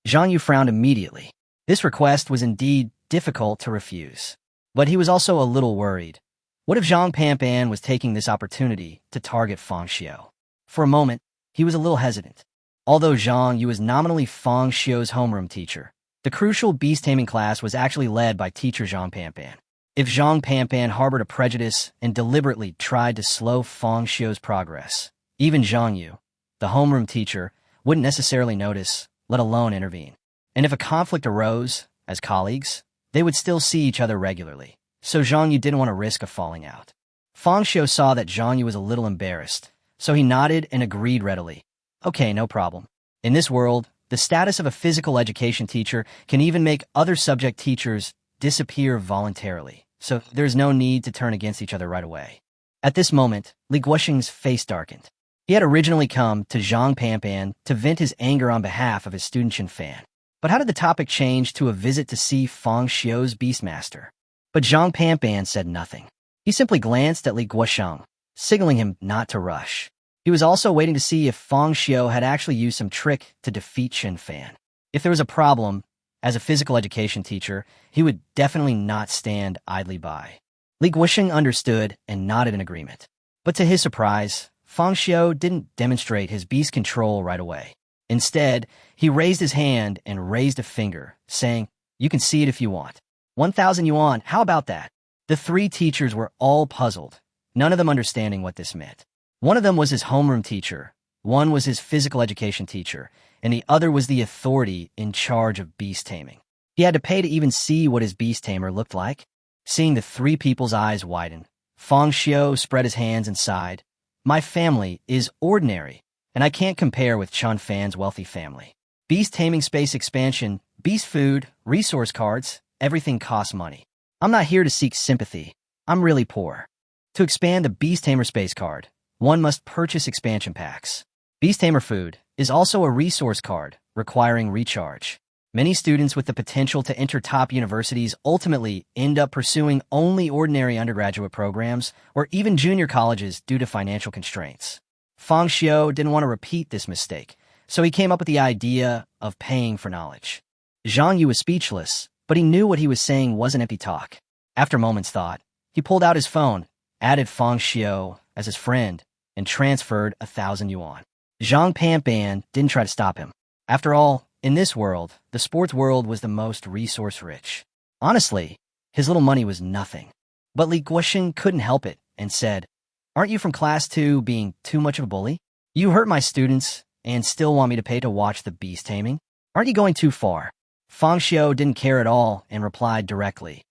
Speaker 1: Zhang Yu frowned immediately. This request was indeed difficult to refuse. But he was also a little worried. What if Zhang Panpan was taking this opportunity to target Fang Xiu? For a moment, he was a little hesitant. Although Zhang Yu was nominally Fang Xiu's homeroom teacher, the crucial beast-taming class was actually led by teacher Zhang Panpan. If Zhang Panpan harbored a prejudice and deliberately tried to slow Fang Xiu's progress, even Zhang Yu, the homeroom teacher, wouldn't necessarily notice, let alone intervene. And if a conflict arose, as colleagues, they would still see each other regularly, so Zhang Yu didn't want to risk a falling out. Fang Xiu saw that Zhang Yu was a little embarrassed, so he nodded and agreed readily. Okay, no problem. In this world, the status of a physical education teacher can even make other subject teachers disappear voluntarily, so there's no need to turn against each other right away. At this moment, Li Guosheng's face darkened. He had originally come to Zhang Panpan to vent his anger on behalf of his student Chun Fan. But how did the topic change to a visit to see Fang Xiu's Beastmaster? But Zhang Panpan said nothing. He simply glanced at Li Guosheng, signaling him not to rush. He was also waiting to see if Fang Xiu had actually used some trick to defeat Chun Fan. If there was a problem, as a physical education teacher, he would definitely not stand idly by. Li Guosheng understood and nodded in agreement. But to his surprise, Fang Xiu didn't demonstrate his beast control right away. Instead, he raised his hand and raised a finger, saying, you can see it if you want. 1,000 yuan, how about that? The three teachers were all puzzled, none of them understanding what this meant. One of them was his homeroom teacher, one was his physical education teacher, and the other was the authority in charge of beast taming. He had to pay to even see what his beast tamer looked like. Seeing the three people's eyes widen, Fang Xiu spread his hands and sighed. My family is ordinary, and I can't compare with Chun Fan's wealthy family. Beast taming space expansion, beast food, resource cards, everything costs money. I'm not here to seek sympathy. I'm really poor. To expand the Beast Tamer space card, one must purchase expansion packs. Beast Tamer food is also a resource card requiring recharge. Many students with the potential to enter top universities ultimately end up pursuing only ordinary undergraduate programs or even junior colleges due to financial constraints. Fang Xiu didn't want to repeat this mistake, so he came up with the idea of paying for knowledge. Zhang Yu was speechless, but he knew what he was saying wasn't empty talk. After a moment's thought, he pulled out his phone, added Fang Xiu as his friend, and transferred 1,000 yuan. Zhang Panpan didn't try to stop him. After all, in this world, the sports world was the most resource-rich. Honestly, his little money was nothing. But Li Guosheng couldn't help it and said, aren't you from Class 2 being too much of a bully? You hurt my students and still want me to pay to watch the beast taming? Aren't you going too far? Fang Xiu didn't care at all and replied directly,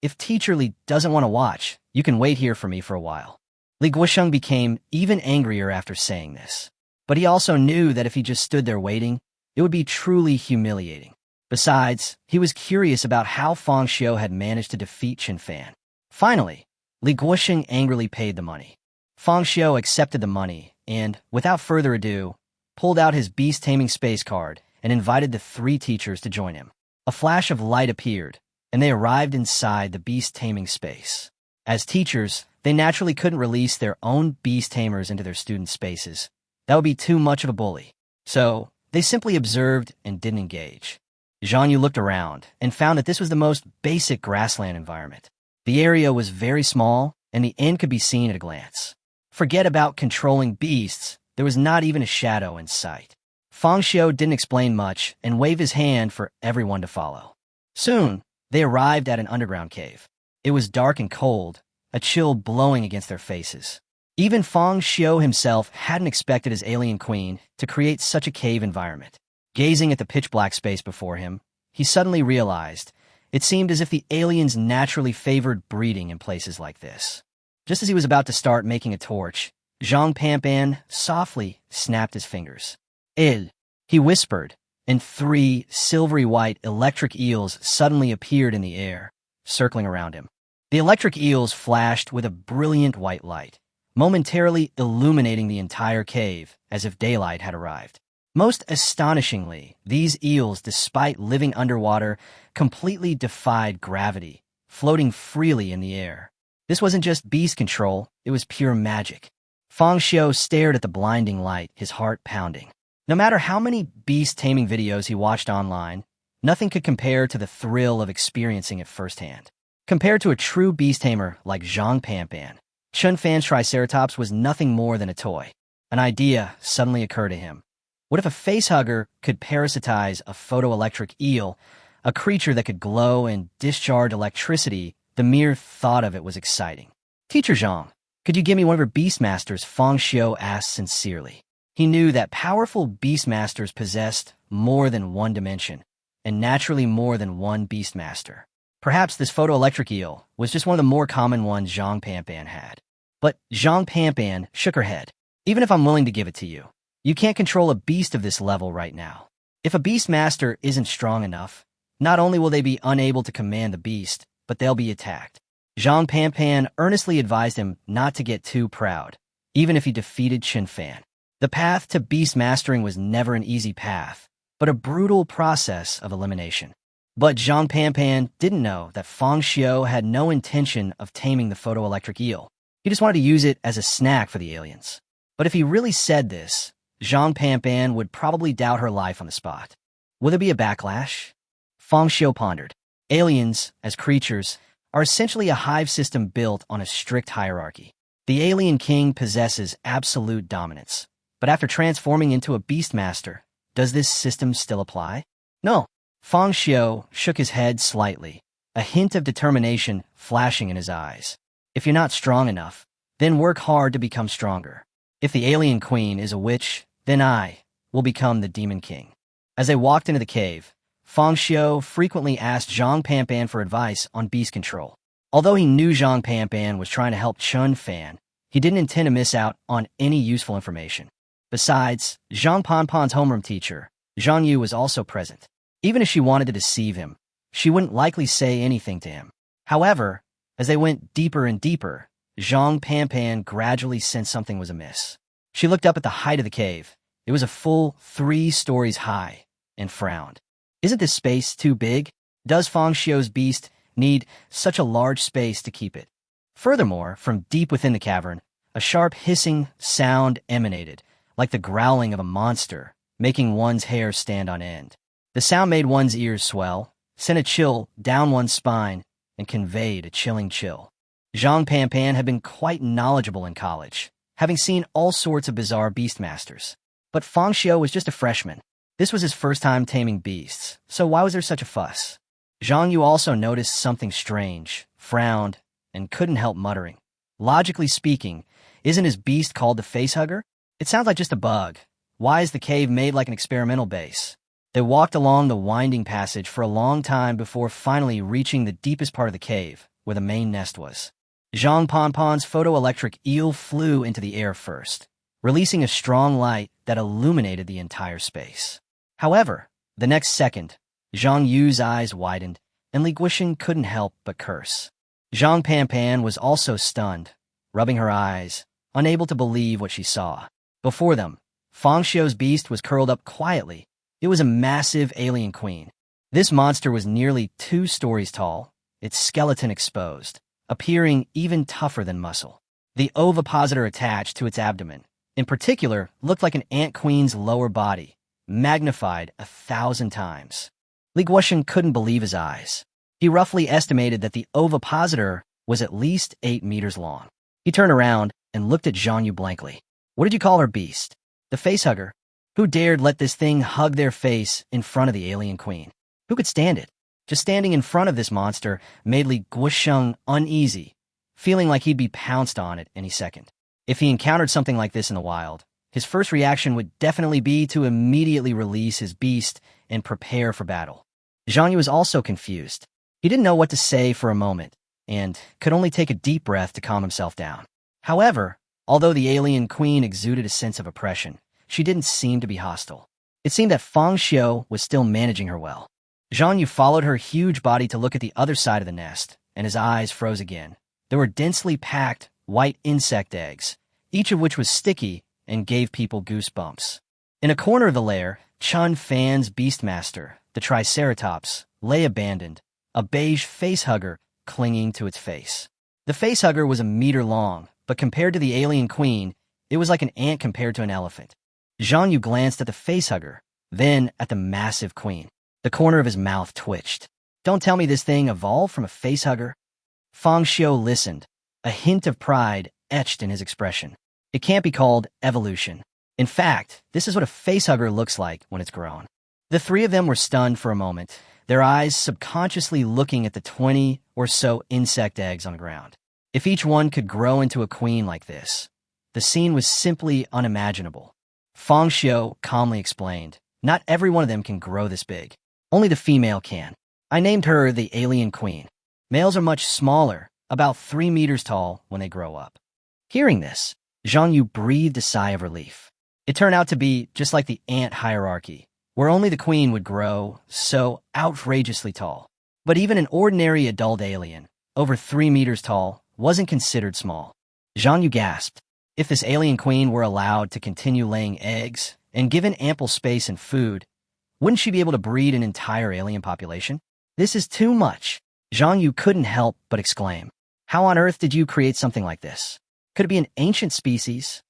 Speaker 1: if Teacher Li doesn't want to watch, you can wait here for me for a while. Li Guosheng became even angrier after saying this. But he also knew that if he just stood there waiting, it would be truly humiliating. Besides, he was curious about how Fang Xiu had managed to defeat Chen Fan. Finally, Li Guoxing angrily paid the money. Fang Xiu accepted the money and, without further ado, pulled out his Beast-Taming space card and invited the 3 teachers to join him. A flash of light appeared, and they arrived inside the Beast-Taming space. As teachers, they naturally couldn't release their own beast-tamers into their student spaces. That would be too much of a bully. So, they simply observed and didn't engage. Zhang Yu looked around and found that this was the most basic grassland environment. The area was very small, and the end could be seen at a glance. Forget about controlling beasts, there was not even a shadow in sight. Fang Xiu didn't explain much and waved his hand for everyone to follow. Soon, they arrived at an underground cave. It was dark and cold, a chill blowing against their faces. Even Fang Xiu himself hadn't expected his alien queen to create such a cave environment. Gazing at the pitch-black space before him, he suddenly realized it seemed as if the aliens naturally favored breeding in places like this. Just as he was about to start making a torch, Zhang Panpan softly snapped his fingers. He whispered, and 3 silvery-white electric eels suddenly appeared in the air, circling around him. The electric eels flashed with a brilliant white light, momentarily illuminating the entire cave as if daylight had arrived. Most astonishingly, these eels, despite living underwater, completely defied gravity, floating freely in the air. This wasn't just beast control, it was pure magic. Fang Xiu stared at the blinding light, his heart pounding. No matter how many beast-taming videos he watched online, nothing could compare to the thrill of experiencing it firsthand. Compared to a true beast-tamer like Zhang Panpan, Chen Fan's Triceratops was nothing more than a toy. An idea suddenly occurred to him. What if a facehugger could parasitize a photoelectric eel, a creature that could glow and discharge electricity? The mere thought of it was exciting. "Teacher Zhang, could you give me one of your Beastmasters?" Fang Xiu asked sincerely. He knew that powerful Beastmasters possessed more than one dimension, and naturally more than one Beastmaster. Perhaps this photoelectric eel was just one of the more common ones Zhang Panpan had. But Zhang Panpan shook her head. "Even if I'm willing to give it to you, you can't control a beast of this level right now. If a Beastmaster isn't strong enough, not only will they be unable to command the beast, but they'll be attacked." Zhang Panpan earnestly advised him not to get too proud, even if he defeated Chen Fan. The path to beast mastering was never an easy path, but a brutal process of elimination. But Zhang Panpan didn't know that Fang Xiu had no intention of taming the photoelectric eel. He just wanted to use it as a snack for the aliens. But if he really said this, Zhang Panpan would probably doubt her life on the spot. Will there be a backlash? Fang Xiu pondered. Aliens, as creatures, are essentially a hive system built on a strict hierarchy. The alien king possesses absolute dominance. But after transforming into a beastmaster, does this system still apply? No. Fang Xiu shook his head slightly, a hint of determination flashing in his eyes. If you're not strong enough, then work hard to become stronger. If the alien queen is a witch, then I will become the demon king. As they walked into the cave, Fang Xiu frequently asked Zhang Panpan for advice on beast control. Although he knew Zhang Panpan was trying to help Chen Fan, he didn't intend to miss out on any useful information. Besides, Zhang Panpan's homeroom teacher, Zhang Yu, was also present. Even if she wanted to deceive him, she wouldn't likely say anything to him. However, as they went deeper and deeper, Zhang Panpan gradually sensed something was amiss. She looked up at the height of the cave. It was a full 3 stories high, and frowned. Isn't this space too big? Does Fang Xiu's beast need such a large space to keep it? Furthermore, from deep within the cavern, a sharp hissing sound emanated, like the growling of a monster, making one's hair stand on end. The sound made one's ears swell, sent a chill down one's spine, and conveyed a chilling chill. Zhang Panpan had been quite knowledgeable in college, having seen all sorts of bizarre beastmasters. But Fang Xiu was just a freshman. This was his first time taming beasts, so why was there such a fuss? Zhang Yu also noticed something strange, frowned, and couldn't help muttering. Logically speaking, isn't his beast called the facehugger? It sounds like just a bug. Why is the cave made like an experimental base? They walked along the winding passage for a long time before finally reaching the deepest part of the cave, where the main nest was. Zhang Panpan's photoelectric eel flew into the air first, releasing a strong light that illuminated the entire space. However, the next second, Zhang Yu's eyes widened, and Li Guoxing couldn't help but curse. Zhang Panpan was also stunned, rubbing her eyes, unable to believe what she saw. Before them, Fang Xiu's beast was curled up quietly. It was a massive alien queen. This monster was nearly 2 stories tall, its skeleton exposed, appearing even tougher than muscle. The ovipositor attached to its abdomen, in particular, looked like an ant queen's lower body, magnified 1,000 times. Li Guoxing couldn't believe his eyes. He roughly estimated that the ovipositor was at least 8 meters long. He turned around and looked at Zhang Yu blankly. What did you call her, beast? The facehugger? Who dared let this thing hug their face in front of the alien queen? Who could stand it? Just standing in front of this monster made Li Guoxing uneasy, feeling like he'd be pounced on at any second. If he encountered something like this in the wild, his first reaction would definitely be to immediately release his beast and prepare for battle. Zhang Yu was also confused. He didn't know what to say for a moment, and could only take a deep breath to calm himself down. However, although the alien queen exuded a sense of oppression, she didn't seem to be hostile. It seemed that Fang Xiu was still managing her well. Zhang Yu followed her huge body to look at the other side of the nest, and his eyes froze again. There were densely packed, white insect eggs, each of which was sticky and gave people goosebumps. In a corner of the lair, Chun Fan's beastmaster, the Triceratops, lay abandoned, a beige facehugger clinging to its face. The facehugger was a meter long, but compared to the alien queen, it was like an ant compared to an elephant. Zhang Yu glanced at the facehugger, then at the massive queen. The corner of his mouth twitched. Don't tell me this thing evolved from a facehugger? Fang Xiu listened, a hint of pride etched in his expression. It can't be called evolution. In fact, this is what a facehugger looks like when it's grown. The 3 of them were stunned for a moment, their eyes subconsciously looking at the 20 or so insect eggs on the ground. If each one could grow into a queen like this, the scene was simply unimaginable. Fang Xiu calmly explained, not every one of them can grow this big. Only the female can. I named her the alien queen. Males are much smaller, about 3 meters tall when they grow up. Hearing this, Zhang Yu breathed a sigh of relief. It turned out to be just like the ant hierarchy, where only the queen would grow so outrageously tall. But even an ordinary adult alien, over 3 meters tall, wasn't considered small. Zhang Yu gasped. If this alien queen were allowed to continue laying eggs and given ample space and food, wouldn't she be able to breed an entire alien population? This is too much. Zhang Yu couldn't help but exclaim. How on earth did you create something like this? Could it be an ancient species?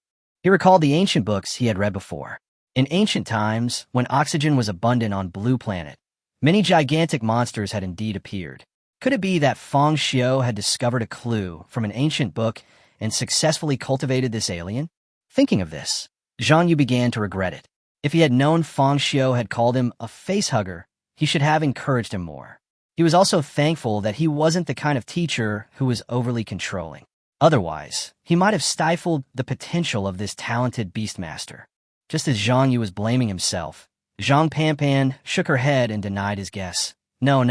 Speaker 1: He recalled the ancient books he had read before. In ancient times, when oxygen was abundant on Blue Planet, many gigantic monsters had indeed appeared. Could it be that Fang Xiu had discovered a clue from an ancient book and successfully cultivated this alien? Thinking of this, Zhang Yu began to regret it. If he had known Fang Xiu had called him a facehugger, he should have encouraged him more. He was also thankful that he wasn't the kind of teacher who was overly controlling. Otherwise, he might have stifled the potential of this talented beastmaster. Just as Zhang Yu was blaming himself, Zhang Panpan shook her head and denied his guess. No.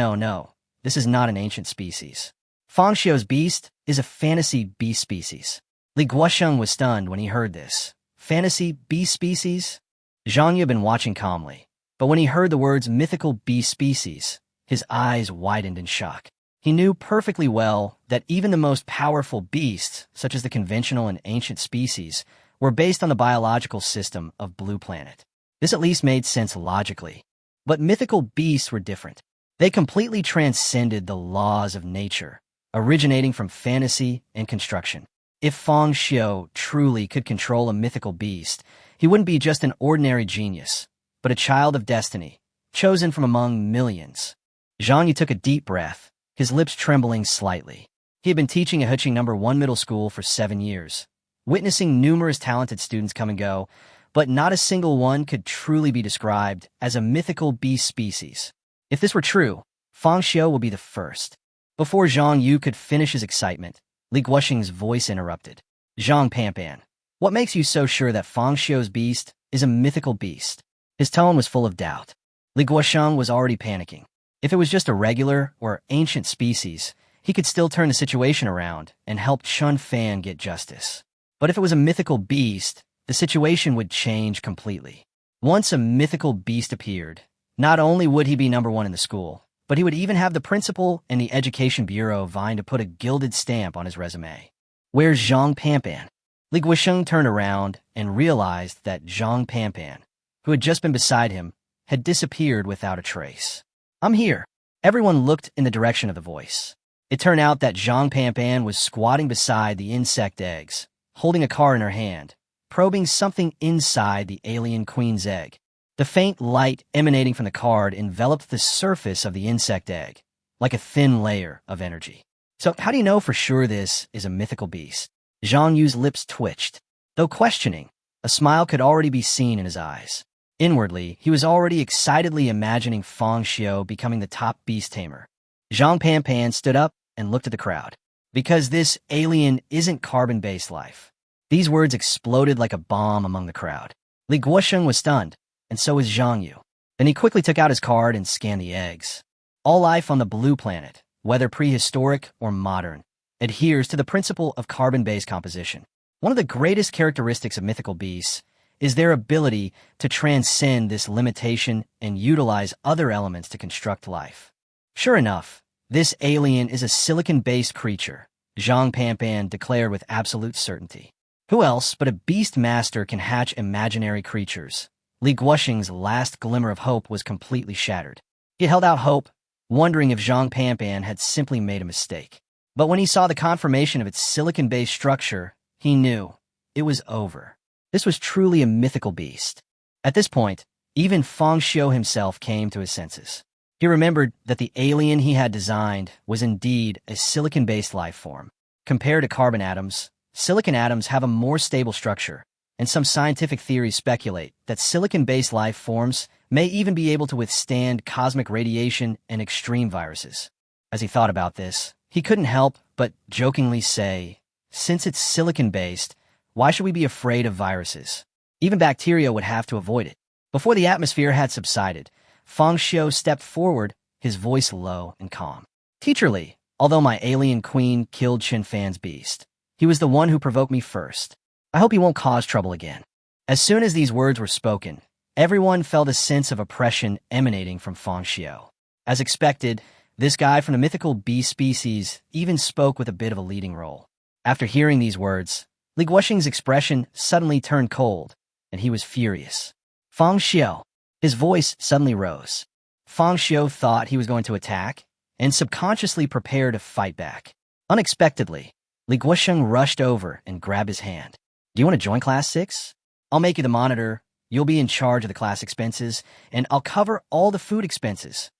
Speaker 1: This is not an ancient species. Fang Xiu's beast is a fantasy beast species. Li Guoxing was stunned when he heard this. Fantasy beast species? Zhang Yu had been watching calmly, but when he heard the words mythical beast species, his eyes widened in shock. He knew perfectly well that even the most powerful beasts, such as the conventional and ancient species, were based on the biological system of Blue Planet. This at least made sense logically. But mythical beasts were different. They completely transcended the laws of nature, originating from fantasy and construction. If Fang Xiu truly could control a mythical beast, he wouldn't be just an ordinary genius, but a child of destiny, chosen from among millions. Zhang Yu took a deep breath, his lips trembling slightly. He had been teaching at Huqing No. 1 middle school for 7 years, witnessing numerous talented students come and go, but not a single one could truly be described as a mythical beast species. If this were true, Fang Xiu would be the first. Before Zhang Yu could finish his excitement, Li Guoxing's voice interrupted. Zhang Panpan, what makes you so sure that Fang Xiu's beast is a mythical beast? His tone was full of doubt. Li Guoxing was already panicking. If it was just a regular or ancient species, he could still turn the situation around and help Chun Fan get justice. But if it was a mythical beast, the situation would change completely. Once a mythical beast appeared, Not only would he be #1 in the school, but he would even have the principal and the education bureau vying to put a gilded stamp on his resume. Where's Zhang Panpan? Li Guosheng turned around and realized that Zhang Panpan, who had just been beside him, had disappeared without a trace. I'm here. Everyone looked in the direction of the voice. It turned out that Zhang Panpan was squatting beside the insect eggs, holding a card in her hand, probing something inside the alien queen's egg. The faint light emanating from the card enveloped the surface of the insect egg, like a thin layer of energy. So how do you know for sure this is a mythical beast? Zhang Yu's lips twitched. Though questioning, a smile could already be seen in his eyes. Inwardly, he was already excitedly imagining Fang Xiu becoming the top beast tamer. Zhang Panpan stood up and looked at the crowd. Because this alien isn't carbon-based life. These words exploded like a bomb among the crowd. Li Guosheng was stunned, and so was Zhang Yu. Then he quickly took out his card and scanned the eggs. All life on the blue planet, whether prehistoric or modern, adheres to the principle of carbon-based composition. One of the greatest characteristics of mythical beasts is their ability to transcend this limitation and utilize other elements to construct life. Sure enough, this alien is a silicon-based creature, Zhang Panpan declared with absolute certainty. Who else but a beast master can hatch imaginary creatures? Li Guosheng's last glimmer of hope was completely shattered. He held out hope, wondering if Zhang Panpan had simply made a mistake. But when he saw the confirmation of its silicon-based structure, he knew it was over. This was truly a mythical beast. At this point, even Fang Xiu himself came to his senses. He remembered that the alien he had designed was indeed a silicon-based life form. Compared to carbon atoms, silicon atoms have a more stable structure, and some scientific theories speculate that silicon-based life forms may even be able to withstand cosmic radiation and extreme viruses. As he thought about this, he couldn't help but jokingly say, since it's silicon-based, why should we be afraid of viruses? Even bacteria would have to avoid it. Before the atmosphere had subsided, Fang Xiu stepped forward, his voice low and calm. Teacher Li, although my alien queen killed Qin Fan's beast, he was the one who provoked me first. I hope he won't cause trouble again. As soon as these words were spoken, everyone felt a sense of oppression emanating from Fang Xiu. As expected, this guy from the mythical beast species even spoke with a bit of a leading role. After hearing these words, Li Guosheng's expression suddenly turned cold, and he was furious. Fang Xiu. His voice suddenly rose. Fang Xiu thought he was going to attack, and subconsciously prepared to fight back. Unexpectedly, Li Guosheng rushed over and grabbed his hand. Do you want to join Class 6? I'll make you the monitor, you'll be in charge of the class expenses, and I'll cover all the food expenses.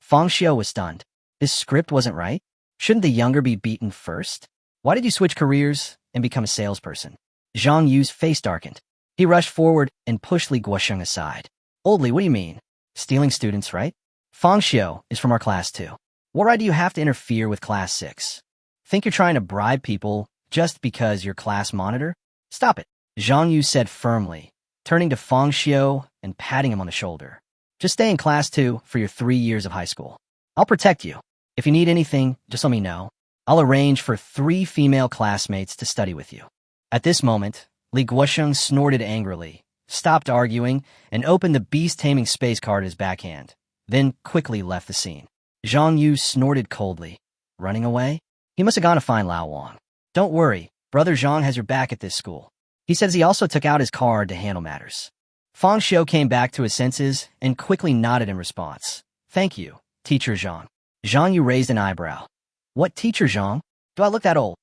Speaker 1: Fang Xiu was stunned. This script wasn't right? Shouldn't the younger be beaten first? Why did you switch careers and become a salesperson? Zhang Yu's face darkened. He rushed forward and pushed Li Guosheng aside. Old Li, what do you mean? Stealing students, right? Fang Xiu is from our class too. What right do you have to interfere with class 6? Think you're trying to bribe people just because you're class monitor? Stop it, Zhang Yu said firmly, turning to Fang Xiu and patting him on the shoulder. Just stay in class 2 for your 3 years of high school. I'll protect you. If you need anything, just let me know. I'll arrange for 3 female classmates to study with you. At this moment, Li Guosheng snorted angrily, stopped arguing, and opened the Beast-Taming space card in his backhand, then quickly left the scene. Zhang Yu snorted coldly. Running away? He must have gone to find Lao Wang. Don't worry, Brother Zhang has your back at this school. He says he also took out his card to handle matters. Fang Xiu came back to his senses and quickly nodded in response. Thank you, Teacher Zhang. Zhang Yu raised an eyebrow. What Teacher Zhang? Do I look that old?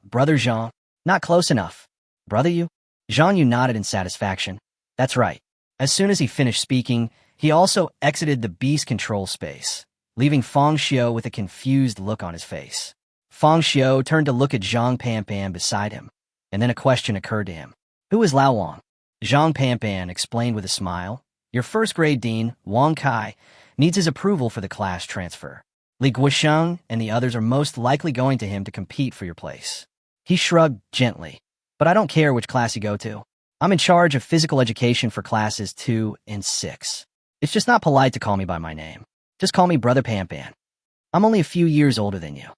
Speaker 1: Brother Zhang. Not close enough. Brother Yu? Zhang Yu nodded in satisfaction. That's right. As soon as he finished speaking, he also exited the beast control space, leaving Fang Xiu with a confused look on his face. Fang Xiu turned to look at Zhang Panpan beside him, and then a question occurred to him. Who is Lao Wang? Zhang Panpan explained with a smile. Your first-grade dean, Wang Kai, needs his approval for the class transfer. Li Guosheng and the others are most likely going to him to compete for your place. He shrugged gently. But I don't care which class you go to. I'm in charge of physical education for classes 2 and 6. It's just not polite to call me by my name. Just call me Brother Panpan. I'm only a few years older than you.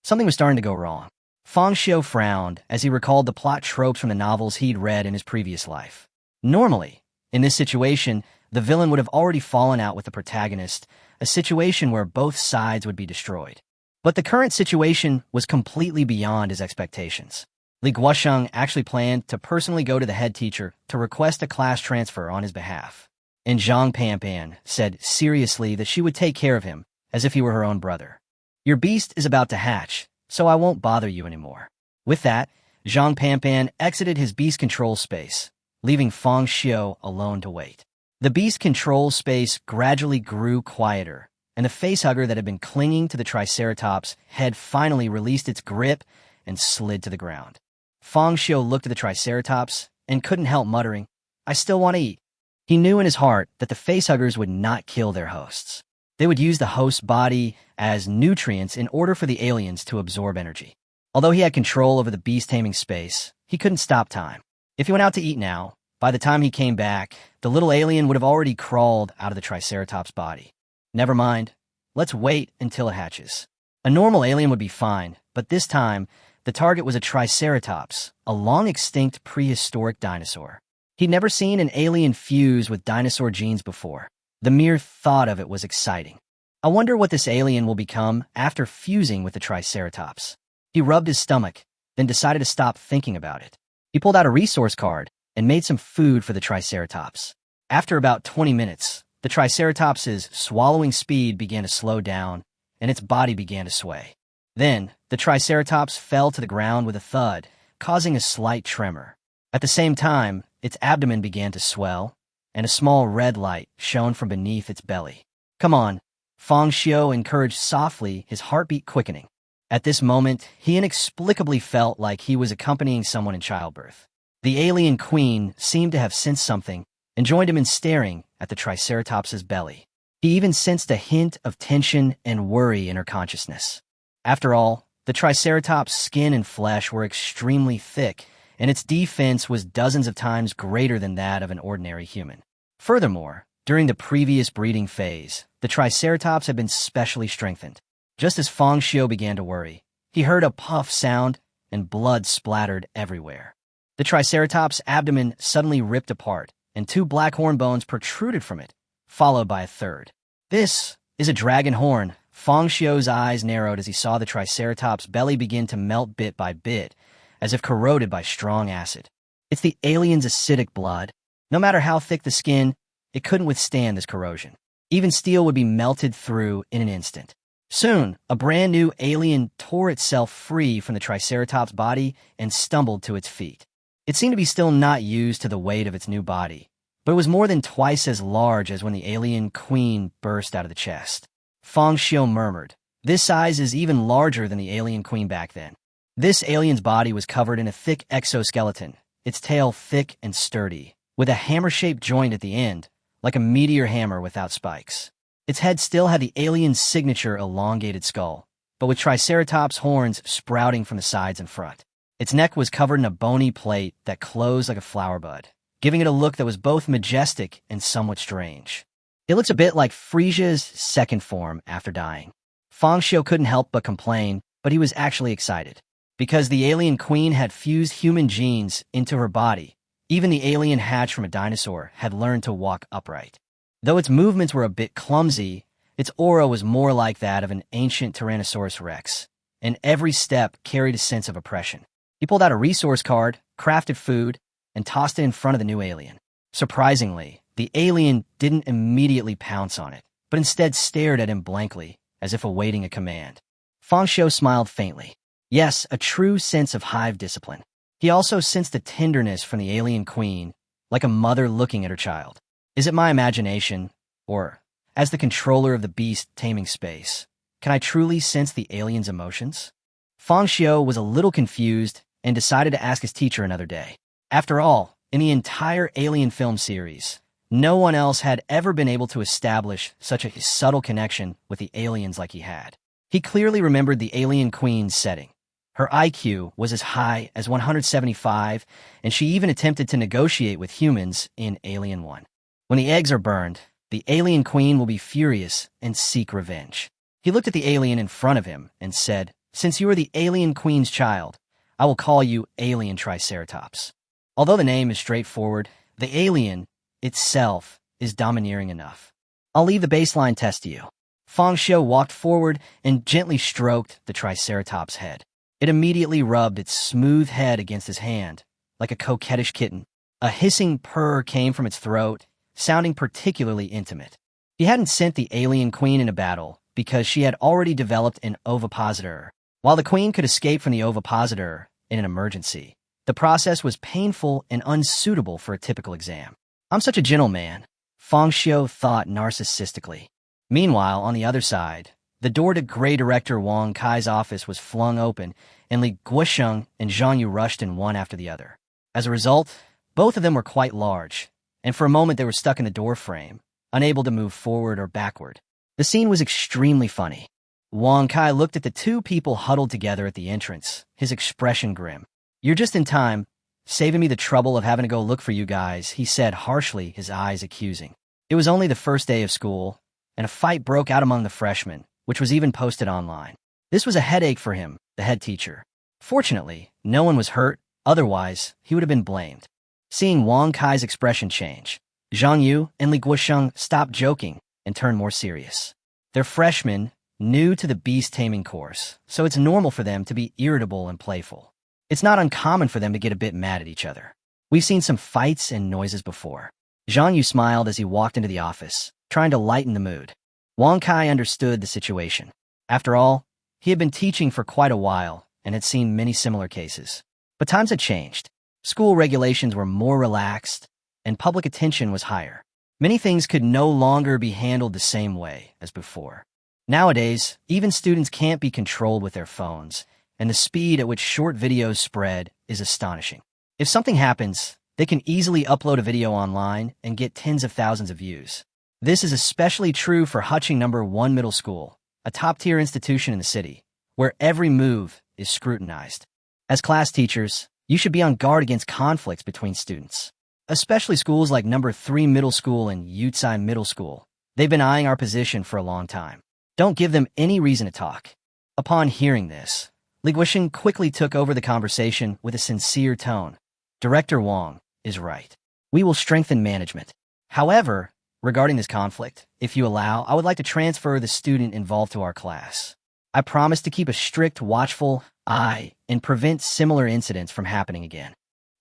Speaker 1: Something was starting to go wrong. Fang Xiu frowned as he recalled the plot tropes from the novels he'd read in his previous life. Normally, in this situation, the villain would have already fallen out with the protagonist, a situation where both sides would be destroyed. But the current situation was completely beyond his expectations. Li Guosheng actually planned to personally go to the head teacher to request a class transfer on his behalf. And Zhang Panpan said seriously that she would take care of him, as if he were her own brother. Your beast is about to hatch, so I won't bother you anymore. With that, Zhang Panpan exited his beast control space, leaving Fang Xiu alone to wait. The beast control space gradually grew quieter, and the facehugger that had been clinging to the Triceratops' head finally released its grip and slid to the ground. Fang Xiu looked at the Triceratops and couldn't help muttering, "I still want to eat." He knew in his heart that the facehuggers would not kill their hosts. They would use the host's body as nutrients in order for the aliens to absorb energy. Although he had control over the beast-taming space, he couldn't stop time. If he went out to eat now, by the time he came back, the little alien would have already crawled out of the Triceratops' body. Never mind. Let's wait until it hatches. A normal alien would be fine, but this time, the target was a Triceratops, a long-extinct prehistoric dinosaur. He'd never seen an alien fuse with dinosaur genes before. The mere thought of it was exciting. I wonder what this alien will become after fusing with the Triceratops. He rubbed his stomach, then decided to stop thinking about it. He pulled out a resource card and made some food for the Triceratops. After about 20 minutes, the Triceratops's swallowing speed began to slow down, and its body began to sway. Then, the Triceratops fell to the ground with a thud, causing a slight tremor. At the same time, its abdomen began to swell, and a small red light shone from beneath its belly. "Come on," Fang Xiu encouraged softly, his heartbeat quickening. At this moment, he inexplicably felt like he was accompanying someone in childbirth. The alien queen seemed to have sensed something and joined him in staring at the Triceratops's belly. He even sensed a hint of tension and worry in her consciousness. After all, the Triceratops' skin and flesh were extremely thick, and its defense was dozens of times greater than that of an ordinary human. Furthermore, during the previous breeding phase, the Triceratops had been specially strengthened. Just as Fang Xiu began to worry, he heard a puff sound and blood splattered everywhere. The Triceratops' abdomen suddenly ripped apart, and two black horn bones protruded from it, followed by a third. "This is a dragon horn." Fang Xiu's eyes narrowed as he saw the Triceratops' belly begin to melt bit by bit, as if corroded by strong acid. It's the alien's acidic blood. No matter how thick the skin, it couldn't withstand this corrosion. Even steel would be melted through in an instant. Soon, a brand new alien tore itself free from the Triceratops' body and stumbled to its feet. It seemed to be still not used to the weight of its new body, but it was more than twice as large as when the alien queen burst out of the chest. Fang Xiu murmured, "This size is even larger than the alien queen back then." This alien's body was covered in a thick exoskeleton, its tail thick and sturdy, with a hammer-shaped joint at the end, like a meteor hammer without spikes. Its head still had the alien's signature elongated skull, but with Triceratops horns sprouting from the sides and front. Its neck was covered in a bony plate that closed like a flower bud, giving it a look that was both majestic and somewhat strange. It looks a bit like Frisia's second form after dying. Fang Xiu couldn't help but complain, but he was actually excited. Because the alien queen had fused human genes into her body, even the alien hatched from a dinosaur had learned to walk upright. Though its movements were a bit clumsy, its aura was more like that of an ancient Tyrannosaurus rex, and every step carried a sense of oppression. He pulled out a resource card, crafted food, and tossed it in front of the new alien. Surprisingly, the alien didn't immediately pounce on it, but instead stared at him blankly, as if awaiting a command. Fang Xiu smiled faintly. Yes, a true sense of hive discipline. He also sensed the tenderness from the alien queen, like a mother looking at her child. Is it my imagination, or, as the controller of the beast-taming space, can I truly sense the alien's emotions? Fang Xiu was a little confused and decided to ask his teacher another day. After all, in the entire Alien film series, no one else had ever been able to establish such a subtle connection with the aliens like he had. He clearly remembered the alien queen's setting. Her IQ was as high as 175, and she even attempted to negotiate with humans in Alien 1. When the eggs are burned, the alien queen will be furious and seek revenge. He looked at the alien in front of him and said, "Since you are the alien queen's child, I will call you Alien Triceratops." Although the name is straightforward, the alien itself is domineering enough. I'll leave the baseline test to you. Fang Xiu walked forward and gently stroked the Triceratops' head. It immediately rubbed its smooth head against his hand, like a coquettish kitten. A hissing purr came from its throat, sounding particularly intimate. He hadn't sent the alien queen into battle because she had already developed an ovipositor. While the queen could escape from the ovipositor in an emergency, the process was painful and unsuitable for a typical exam. I'm such a gentleman, Fang Xiu thought narcissistically. Meanwhile, on the other side, the door to Grey Director Wang Kai's office was flung open, and Li Guosheng and Zhang Yu rushed in one after the other. As a result, both of them were quite large, and for a moment they were stuck in the door frame, unable to move forward or backward. The scene was extremely funny. Wang Kai looked at the two people huddled together at the entrance, his expression grim. "You're just in time, saving me the trouble of having to go look for you guys," he said harshly, his eyes accusing. It was only the first day of school, and a fight broke out among the freshmen, which was even posted online. This was a headache for him, the head teacher. Fortunately, no one was hurt, otherwise he would have been blamed. Seeing Wang Kai's expression change, Zhang Yu and Li Guosheng stopped joking and turned more serious. They're freshmen, new to the Beast-Taming course, so it's normal for them to be irritable and playful. It's not uncommon for them to get a bit mad at each other. We've seen some fights and noises before. Zhang Yu smiled as he walked into the office, trying to lighten the mood. Wang Kai understood the situation. After all, he had been teaching for quite a while and had seen many similar cases. But times had changed. School regulations were more relaxed, and public attention was higher. Many things could no longer be handled the same way as before. Nowadays, even students can't be controlled with their phones, and the speed at which short videos spread is astonishing. If something happens, they can easily upload a video online and get tens of thousands of views. This is especially true for Huching No. 1 Middle School, a top-tier institution in the city, where every move is scrutinized. As class teachers, you should be on guard against conflicts between students, especially schools like No. 3 Middle School and Yutsai Middle School. They've been eyeing our position for a long time. Don't give them any reason to talk. Upon hearing this, Li Guosheng quickly took over the conversation with a sincere tone. Director Wang is right. We will strengthen management. However, regarding this conflict, if you allow, I would like to transfer the student involved to our class. I promise to keep a strict, watchful eye and prevent similar incidents from happening again.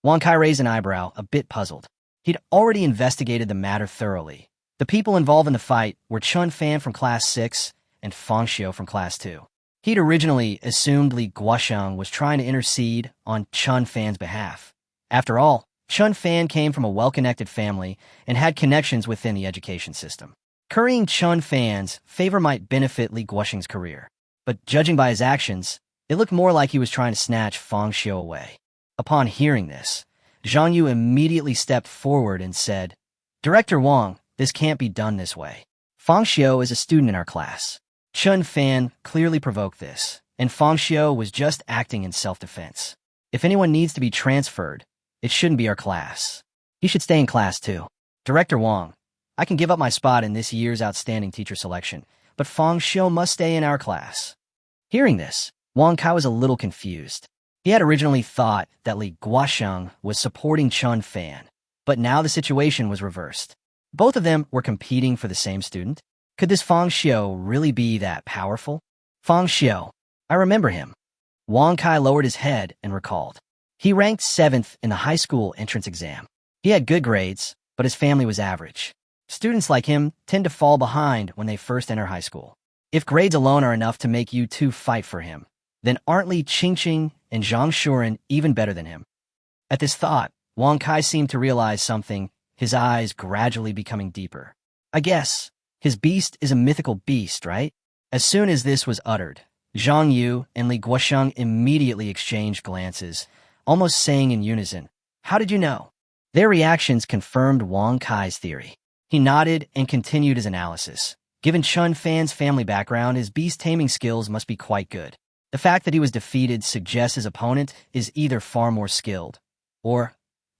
Speaker 1: Wang Kai raised an eyebrow, a bit puzzled. He'd already investigated the matter thoroughly. The people involved in the fight were Chun Fan from Class 6 and Fang Xiu from Class 2. He'd originally assumed Li Guosheng was trying to intercede on Chun Fan's behalf. After all, Chun Fan came from a well-connected family and had connections within the education system. Currying Chun Fan's favor might benefit Li Guosheng's career, but judging by his actions, it looked more like he was trying to snatch Fang Xiu away. Upon hearing this, Zhang Yu immediately stepped forward and said, "Director Wang, this can't be done this way. Fang Xiu is a student in our class. Chun Fan clearly provoked this, and Fang Xiu was just acting in self-defense. If anyone needs to be transferred, it shouldn't be our class. He should stay in class too. Director Wang, I can give up my spot in this year's outstanding teacher selection, but Fang Xiu must stay in our class." Hearing this, Wang Kai was a little confused. He had originally thought that Li Guosheng was supporting Chun Fan, but now the situation was reversed. Both of them were competing for the same student. Could this Fang Xiu really be that powerful? Fang Xiu, I remember him. Wang Kai lowered his head and recalled. He ranked 7th in the high school entrance exam. He had good grades, but his family was average. Students like him tend to fall behind when they first enter high school. If grades alone are enough to make you two fight for him, then aren't Li Qingqing and Zhang Shuren even better than him? At this thought, Wang Kai seemed to realize something, his eyes gradually becoming deeper. I guess his beast is a mythical beast, right? As soon as this was uttered, Zhang Yu and Li Guosheng immediately exchanged glances, almost saying in unison, "How did you know?" Their reactions confirmed Wang Kai's theory. He nodded and continued his analysis. Given Chun Fan's family background, his beast-taming skills must be quite good. The fact that he was defeated suggests his opponent is either far more skilled, or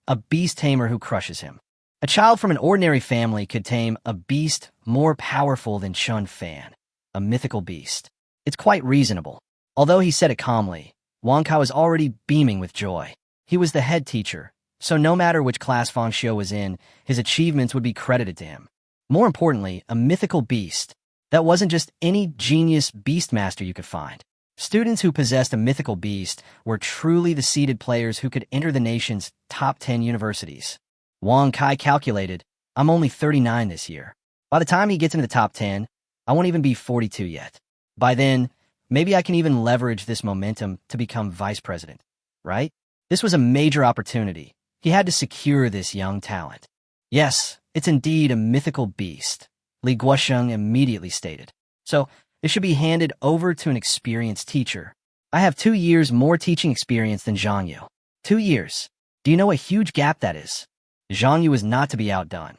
Speaker 1: a beast-tamer who crushes him. A child from an ordinary family could tame a beast more powerful than Chun Fan, a mythical beast. It's quite reasonable. Although he said it calmly, Wang Kai was already beaming with joy. He was the head teacher, So no matter which class Fang Xiu was in, his achievements would be credited to him. More importantly, a mythical beast. That wasn't just any genius beastmaster you could find. Students who possessed a mythical beast were truly the seeded players who could enter the nation's top 10 universities. Wang Kai calculated, I'm only 39 this year. By the time he gets into the top 10, I won't even be 42 yet. By then, maybe I can even leverage this momentum to become vice president, right? This was a major opportunity. He had to secure this young talent. Yes, it's indeed a mythical beast, Li Guosheng immediately stated. So, it should be handed over to an experienced teacher. I have 2 years more teaching experience than Zhang Yu. 2 years. Do you know what a huge gap that is? Zhang Yu is not to be outdone.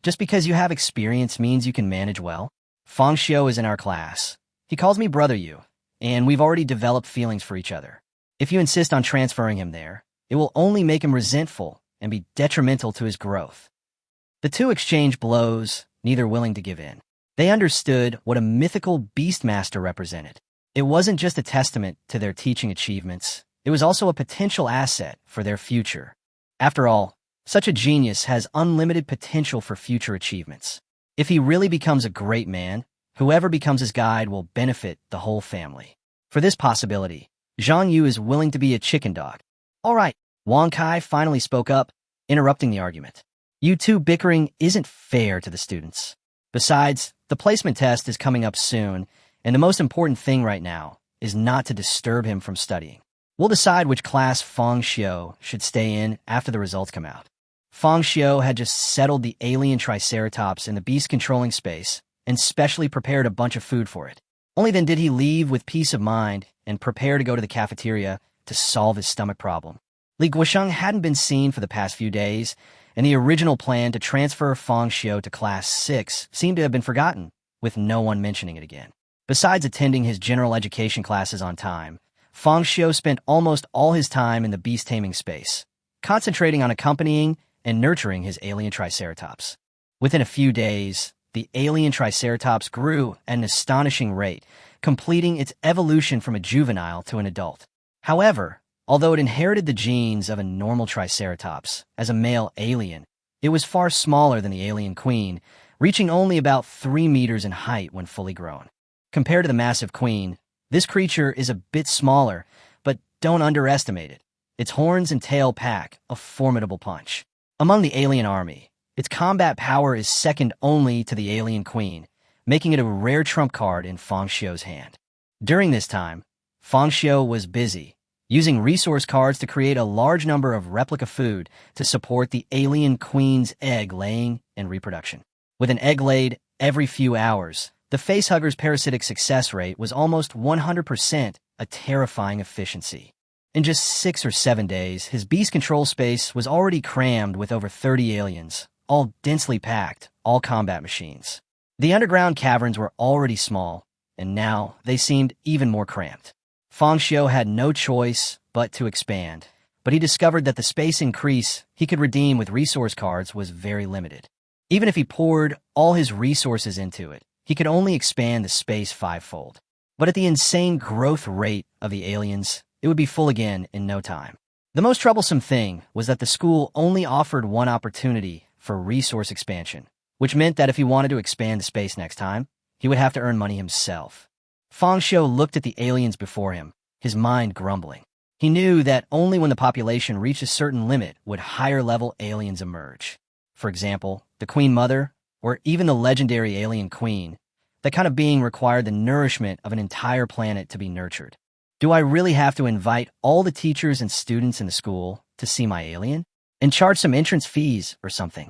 Speaker 1: Just because you have experience means you can manage well. Fang Xiu is in our class. He calls me Brother Yu, and we've already developed feelings for each other. If you insist on transferring him there, it will only make him resentful and be detrimental to his growth. The two exchange blows, neither willing to give in. They understood what a mythical beastmaster represented. It wasn't just a testament to their teaching achievements, it was also a potential asset for their future. After all, such a genius has unlimited potential for future achievements. If he really becomes a great man, whoever becomes his guide will benefit the whole family. For this possibility, Zhang Yu is willing to be a chicken dog. All right, Wang Kai finally spoke up, interrupting the argument. You two bickering isn't fair to the students. Besides, the placement test is coming up soon, and the most important thing right now is not to disturb him from studying. We'll decide which class Fang Xiu should stay in after the results come out. Fang Xiu had just settled the alien triceratops in the beast-controlling space and specially prepared a bunch of food for it. Only then did he leave with peace of mind and prepare to go to the cafeteria to solve his stomach problem. Li Guosheng hadn't been seen for the past few days, and the original plan to transfer Fang Xiu to Class 6 seemed to have been forgotten, with no one mentioning it again. Besides attending his general education classes on time, Fang Xiu spent almost all his time in the beast-taming space, concentrating on accompanying and nurturing his alien triceratops. Within a few days, the alien triceratops grew at an astonishing rate, completing its evolution from a juvenile to an adult. However, although it inherited the genes of a normal triceratops as a male alien, it was far smaller than the alien queen, reaching only about 3 meters in height when fully grown. Compared to the massive queen, this creature is a bit smaller, but don't underestimate it. Its horns and tail pack a formidable punch. Among the alien army, its combat power is second only to the alien queen, making it a rare trump card in Fang Xiu's hand. During this time, Fang Xiu was busy, using resource cards to create a large number of replica food to support the alien queen's egg laying and reproduction. With an egg laid every few hours, the facehugger's parasitic success rate was almost 100%, a terrifying efficiency. In just 6 or 7 days, his beast control space was already crammed with over 30 aliens, all densely packed, all combat machines. The underground caverns were already small, and now they seemed even more cramped. Fang Xiu had no choice but to expand, but he discovered that the space increase he could redeem with resource cards was very limited. Even if he poured all his resources into it, he could only expand the space 5-fold. But at the insane growth rate of the aliens, it would be full again in no time. The most troublesome thing was that the school only offered one opportunity for resource expansion, which meant that if he wanted to expand the space next time, he would have to earn money himself. Fang Xiu looked at the aliens before him, his mind grumbling. He knew that only when the population reached a certain limit would higher-level aliens emerge. For example, the Queen Mother, or even the legendary alien queen. That kind of being required the nourishment of an entire planet to be nurtured. Do I really have to invite all the teachers and students in the school to see my alien? And charge some entrance fees or something?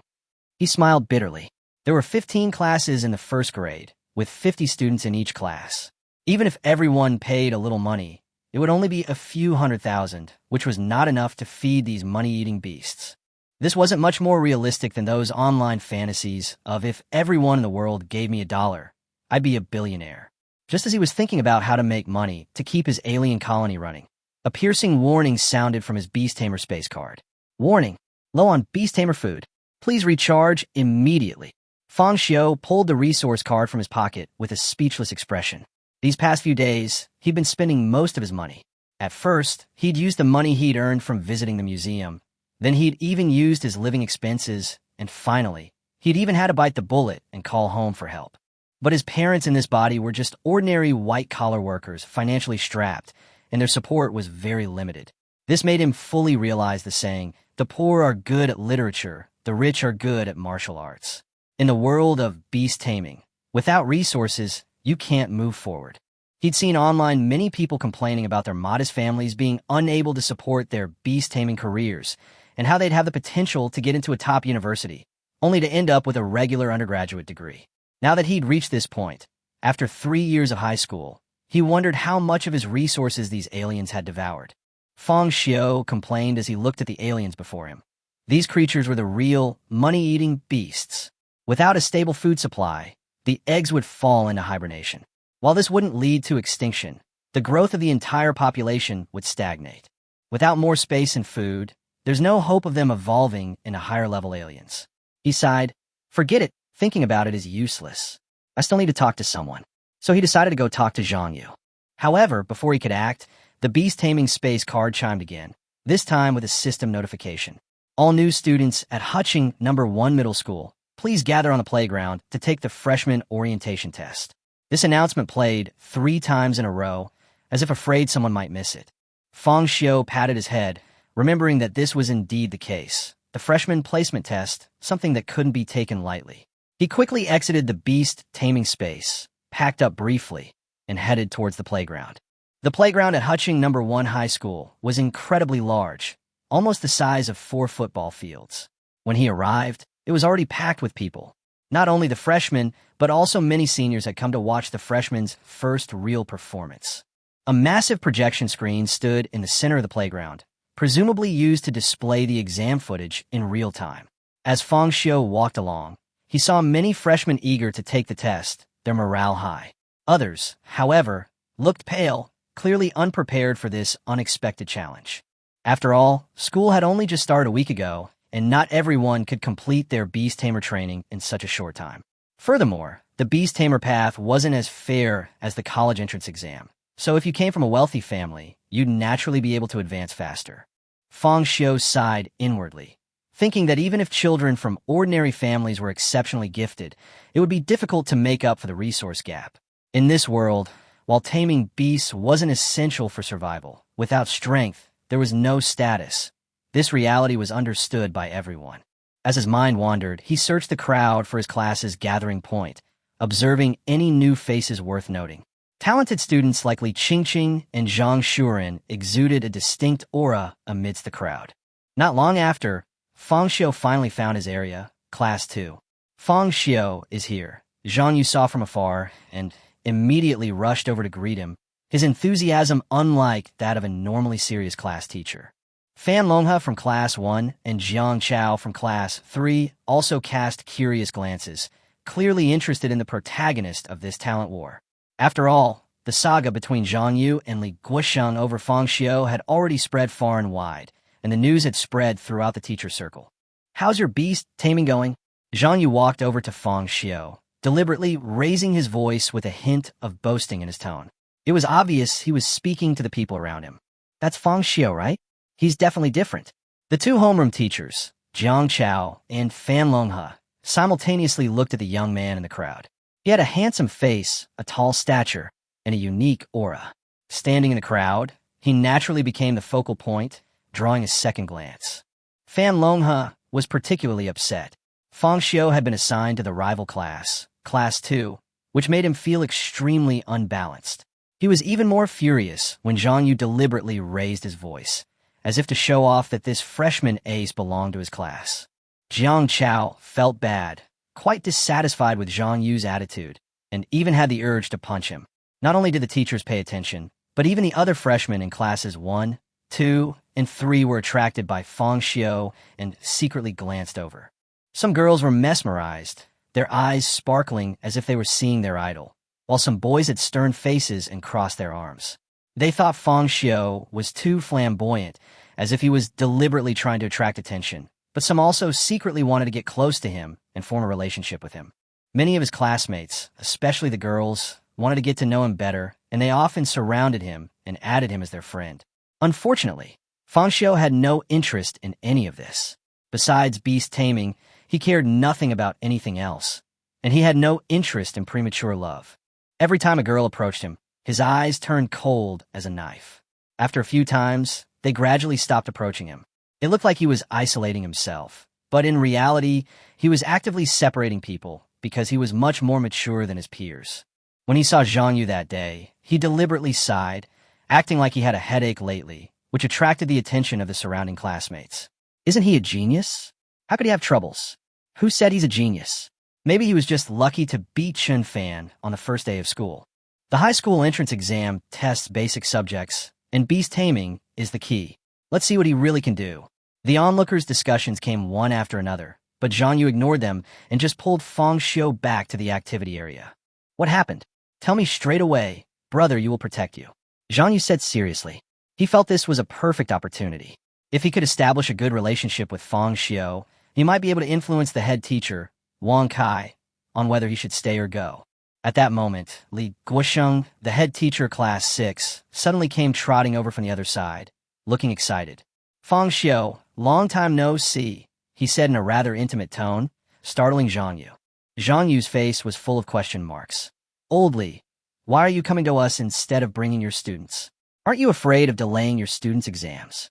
Speaker 1: He smiled bitterly. There were 15 classes in the first grade, with 50 students in each class. Even if everyone paid a little money, it would only be a few 100,000, which was not enough to feed these money-eating beasts. This wasn't much more realistic than those online fantasies of if everyone in the world gave me $1, I'd be a billionaire. Just as he was thinking about how to make money to keep his alien colony running, a piercing warning sounded from his Beast-Tamer space card. Warning, low on Beast-Tamer food. Please recharge immediately. Fang Xiu pulled the resource card from his pocket with a speechless expression. These past few days, he'd been spending most of his money. At first, he'd used the money he'd earned from visiting the museum, Then he'd even used his living expenses, and finally, he'd even had to bite the bullet and call home for help. But his parents in this body were just ordinary white-collar workers, financially strapped, and their support was very limited. This made him fully realize the saying, "The poor are good at literature, the rich are good at martial arts." In the world of beast-taming, without resources, you can't move forward. He'd seen online many people complaining about their modest families being unable to support their beast-taming careers and how they'd have the potential to get into a top university, only to end up with a regular undergraduate degree. Now that he'd reached this point, after 3 years of high school, he wondered how much of his resources these aliens had devoured. Fang Xiu complained as he looked at the aliens before him. These creatures were the real, money-eating beasts. Without a stable food supply, the eggs would fall into hibernation. While this wouldn't lead to extinction, the growth of the entire population would stagnate. Without more space and food, there's no hope of them evolving into higher-level aliens. He sighed, "Forget it. Thinking about it is useless. I still need to talk to someone." So he decided to go talk to Zhang Yu. However, before he could act, the beast-taming space card chimed again, this time with a system notification. "All new students at Hutching No. 1 Middle School, please gather on the playground to take the freshman orientation test." This announcement played 3 times in a row, as if afraid someone might miss it. Fang Xiu patted his head, remembering that this was indeed the case. The freshman placement test, something that couldn't be taken lightly. He quickly exited the beast-taming space, packed up briefly, and headed towards the playground. The playground at Hutching No. 1 High School was incredibly large, almost the size of 4 football fields. When he arrived, it was already packed with people. Not only the freshmen, but also many seniors had come to watch the freshmen's first real performance. A massive projection screen stood in the center of the playground, presumably used to display the exam footage in real time. As Fang Xiu walked along, he saw many freshmen eager to take the test, their morale high. Others, however, looked pale, clearly unprepared for this unexpected challenge. After all, school had only just started a week ago, and not everyone could complete their beast tamer training in such a short time. Furthermore, the beast tamer path wasn't as fair as the college entrance exam, so if you came from a wealthy family, you'd naturally be able to advance faster. Fang Xiu sighed inwardly, thinking that even if children from ordinary families were exceptionally gifted, it would be difficult to make up for the resource gap. In this world, while taming beasts wasn't essential for survival, without strength, there was no status. This reality was understood by everyone. As his mind wandered, he searched the crowd for his class's gathering point, observing any new faces worth noting. Talented students like Li Qingqing and Zhang Shuren exuded a distinct aura amidst the crowd. Not long after, Fang Xiu finally found his area, Class 2. Fang Xiu is here, Zhang Yu saw from afar, and immediately rushed over to greet him, his enthusiasm unlike that of a normally serious class teacher. Fan Longhe from Class 1 and Jiang Chao from Class 3 also cast curious glances, clearly interested in the protagonist of this talent war. After all, the saga between Zhang Yu and Li Guosheng over Fang Xiu had already spread far and wide, and the news had spread throughout the teacher circle. "How's your beast taming going?" Zhang Yu walked over to Fang Xiu, deliberately raising his voice with a hint of boasting in his tone. It was obvious he was speaking to the people around him. "That's Fang Xiu, right? He's definitely different." The 2 homeroom teachers, Jiang Chao and Fan Longhe, simultaneously looked at the young man in the crowd. He had a handsome face, a tall stature, and a unique aura. Standing in the crowd, he naturally became the focal point, drawing a second glance. Fan Longhe was particularly upset. Fang Xiu had been assigned to the rival class, Class 2, which made him feel extremely unbalanced. He was even more furious when Zhang Yu deliberately raised his voice, as if to show off that this freshman ace belonged to his class. Jiang Chao felt bad, quite dissatisfied with Zhang Yu's attitude, and even had the urge to punch him. Not only did the teachers pay attention, but even the other freshmen in Classes 1, 2, and 3 were attracted by Fang Xiu and secretly glanced over. Some girls were mesmerized, their eyes sparkling as if they were seeing their idol, while some boys had stern faces and crossed their arms. They thought Fang Xiu was too flamboyant, as if he was deliberately trying to attract attention, but some also secretly wanted to get close to him and form a relationship with him. Many of his classmates, especially the girls, wanted to get to know him better, and they often surrounded him and added him as their friend. Unfortunately, Fang Xiu had no interest in any of this. Besides beast-taming, he cared nothing about anything else, and he had no interest in premature love. Every time a girl approached him, his eyes turned cold as a knife. After a few times, they gradually stopped approaching him. It looked like he was isolating himself, but in reality, he was actively separating people because he was much more mature than his peers. When he saw Zhang Yu that day, he deliberately sighed, acting like he had a headache lately, which attracted the attention of the surrounding classmates. Isn't he a genius? How could he have troubles? Who said he's a genius? Maybe he was just lucky to beat Chen Fan on the first day of school. The high school entrance exam tests basic subjects, and beast-taming is the key. Let's see what he really can do. The onlookers' discussions came one after another, but Zhang Yu ignored them and just pulled Fang Xiu back to the activity area. What happened? Tell me straight away. Brother, you will protect you. Zhang Yu said seriously. He felt this was a perfect opportunity. If he could establish a good relationship with Fang Xiu, he might be able to influence the head teacher, Wang Kai, on whether he should stay or go. At that moment, Li Guosheng, the head teacher class 6, suddenly came trotting over from the other side, looking excited. Fang Xiu, long time no see, he said in a rather intimate tone, startling Zhang Yu. Zhang Yu's face was full of question marks. Old Li, why are you coming to us instead of bringing your students? Aren't you afraid of delaying your students' exams?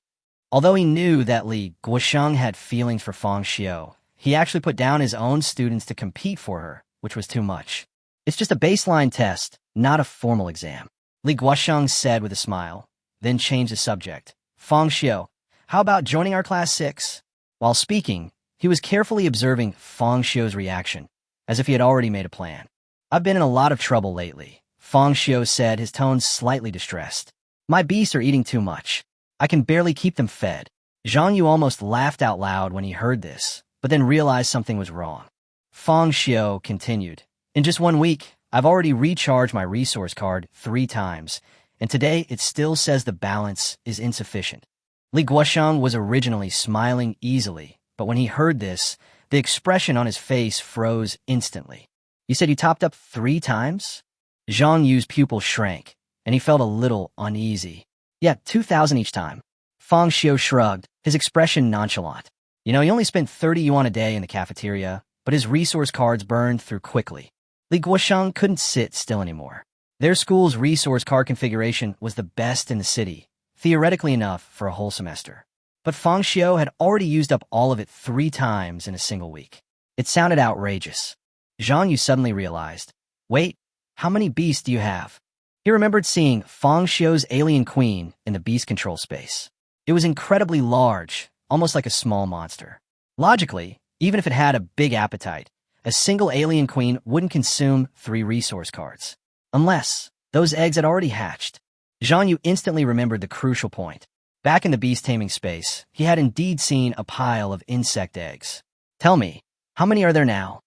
Speaker 1: Although he knew that Li Guosheng had feelings for Fang Xiu, he actually put down his own students to compete for her, which was too much. It's just a baseline test, not a formal exam, Li Guosheng said with a smile, then changed the subject. Fang Xiu, how about joining our class 6? While speaking, he was carefully observing Fang Xiu's reaction, as if he had already made a plan. I've been in a lot of trouble lately, Fang Xiu said, his tone slightly distressed. My beasts are eating too much. I can barely keep them fed. Zhang Yu almost laughed out loud when he heard this, but then realized something was wrong. Fang Xiu continued. In just 1 week, I've already recharged my resource card 3 times, and today it still says the balance is insufficient. Li Guosheng was originally smiling easily, but when he heard this, the expression on his face froze instantly. You said you topped up 3 times? Zhang Yu's pupil shrank, and he felt a little uneasy. Yeah, 2,000 each time. Fang Xiu shrugged, his expression nonchalant. You know, he only spent 30 yuan a day in the cafeteria, but his resource cards burned through quickly. Li Guosheng couldn't sit still anymore. Their school's resource card configuration was the best in the city, theoretically enough for a whole semester. But Fang Xiu had already used up all of it 3 times in a single week. It sounded outrageous. Zhang Yu suddenly realized, wait, how many beasts do you have? He remembered seeing Fang Xiu's alien queen in the beast control space. It was incredibly large, almost like a small monster. Logically, even if it had a big appetite, a single alien queen wouldn't consume 3 resource cards. Unless those eggs had already hatched. Zhang Yu instantly remembered the crucial point. Back in the beast-taming space, he had indeed seen a pile of insect eggs. Tell me, how many are there now?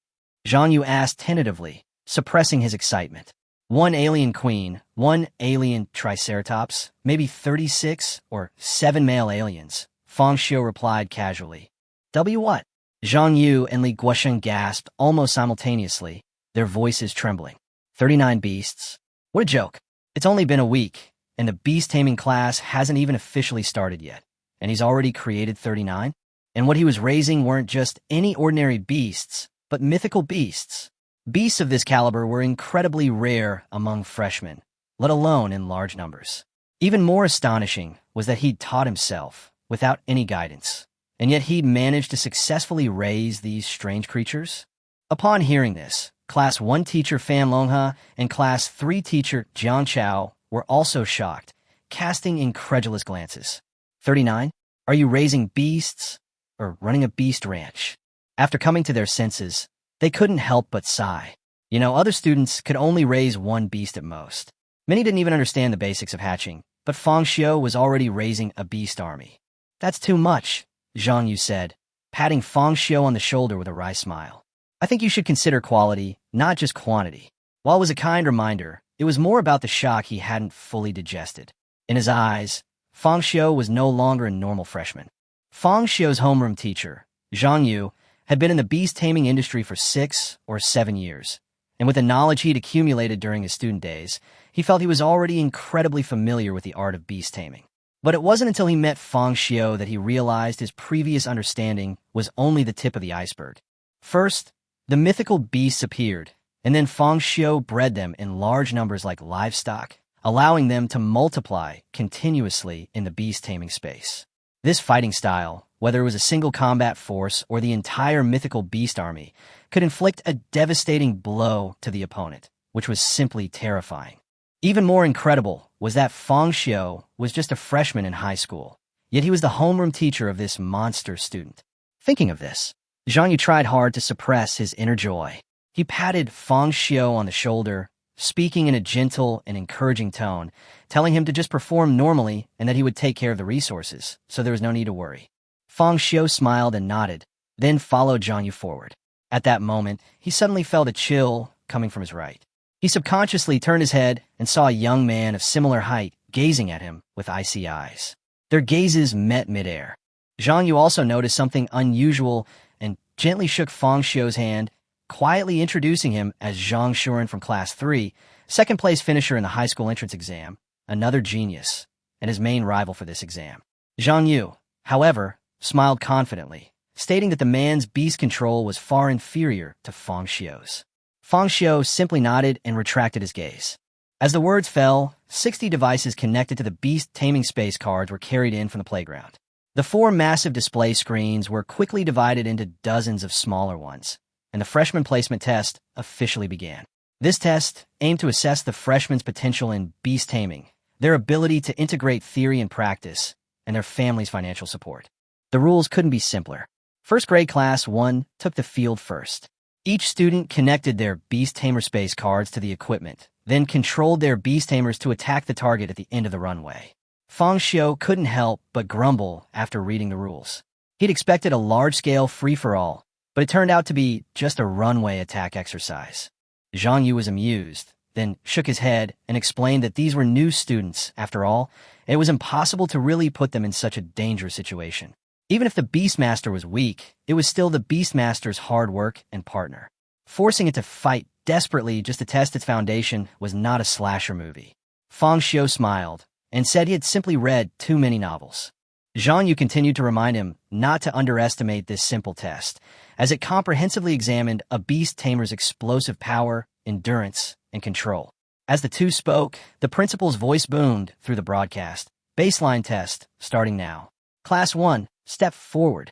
Speaker 1: Zhang Yu asked tentatively, suppressing his excitement. 1 alien queen, 1 alien triceratops, maybe 36 or 7 male aliens, Fang Xiu replied casually. W what? Zhang Yu and Li Guosheng gasped almost simultaneously, their voices trembling. 39 beasts? What a joke. It's only been a week, and the beast-taming class hasn't even officially started yet, and he's already created 39? And what he was raising weren't just any ordinary beasts, but mythical beasts. Beasts of this caliber were incredibly rare among freshmen, let alone in large numbers. Even more astonishing was that he'd taught himself, without any guidance, and yet he'd managed to successfully raise these strange creatures. Upon hearing this, Class 1 teacher Fan Longha and Class 3 teacher Jiang Chao were also shocked, casting incredulous glances. 39? Are you raising beasts? Or running a beast ranch? After coming to their senses, they couldn't help but sigh. You know, other students could only raise 1 beast at most. Many didn't even understand the basics of hatching, but Fang Xiu was already raising a beast army. That's too much, Zhang Yu said, patting Fang Xiu on the shoulder with a wry smile. I think you should consider quality, not just quantity. While it was a kind reminder, it was more about the shock he hadn't fully digested. In his eyes, Fang Xiu was no longer a normal freshman. Fang Xiu's homeroom teacher, Zhang Yu, had been in the beast-taming industry for 6 or 7 years, and with the knowledge he'd accumulated during his student days, he felt he was already incredibly familiar with the art of beast-taming. But it wasn't until he met Fang Xiu that he realized his previous understanding was only the tip of the iceberg. First, the mythical beasts appeared, and then Fang Xiu bred them in large numbers like livestock, allowing them to multiply continuously in the beast-taming space. This fighting style, whether it was a single combat force or the entire mythical beast army, could inflict a devastating blow to the opponent, which was simply terrifying. Even more incredible was that Fang Xiu was just a freshman in high school, yet he was the homeroom teacher of this monster student. Thinking of this, Zhang Yu tried hard to suppress his inner joy. He patted Fang Xiu on the shoulder, speaking in a gentle and encouraging tone, telling him to just perform normally and that he would take care of the resources, so there was no need to worry. Fang Xiu smiled and nodded, then followed Zhang Yu forward. At that moment, he suddenly felt a chill coming from his right. He subconsciously turned his head and saw a young man of similar height gazing at him with icy eyes. Their gazes met midair. Zhang Yu also noticed something unusual and gently shook Fang Xiu's hand, quietly introducing him as Zhang Shuren from Class 3, second-place finisher in the high school entrance exam, another genius, and his main rival for this exam. Zhang Yu, however, smiled confidently, stating that the man's beast control was far inferior to Fang Xiu's. Fang Xiu simply nodded and retracted his gaze. As the words fell, 60 devices connected to the beast-taming space cards were carried in from the playground. The 4 massive display screens were quickly divided into dozens of smaller ones, and the freshman placement test officially began. This test aimed to assess the freshmen's potential in beast-taming, their ability to integrate theory and practice, and their family's financial support. The rules couldn't be simpler. First grade Class 1 took the field first. Each student connected their beast-tamer space cards to the equipment, then controlled their beast-tamers to attack the target at the end of the runway. Fang Xiu couldn't help but grumble after reading the rules. He'd expected a large-scale free-for-all, but it turned out to be just a runway attack exercise. Zhang Yu was amused, then shook his head and explained that these were new students, after all, and it was impossible to really put them in such a dangerous situation. Even if the Beastmaster was weak, it was still the Beastmaster's hard work and partner. Forcing it to fight desperately just to test its foundation was not a slasher movie. Fang Xiu smiled and said he had simply read too many novels. Zhang Yu continued to remind him not to underestimate this simple test, as it comprehensively examined a beast tamer's explosive power, endurance, and control. As the two spoke, the principal's voice boomed through the broadcast. Baseline test, starting now. Class 1, step forward.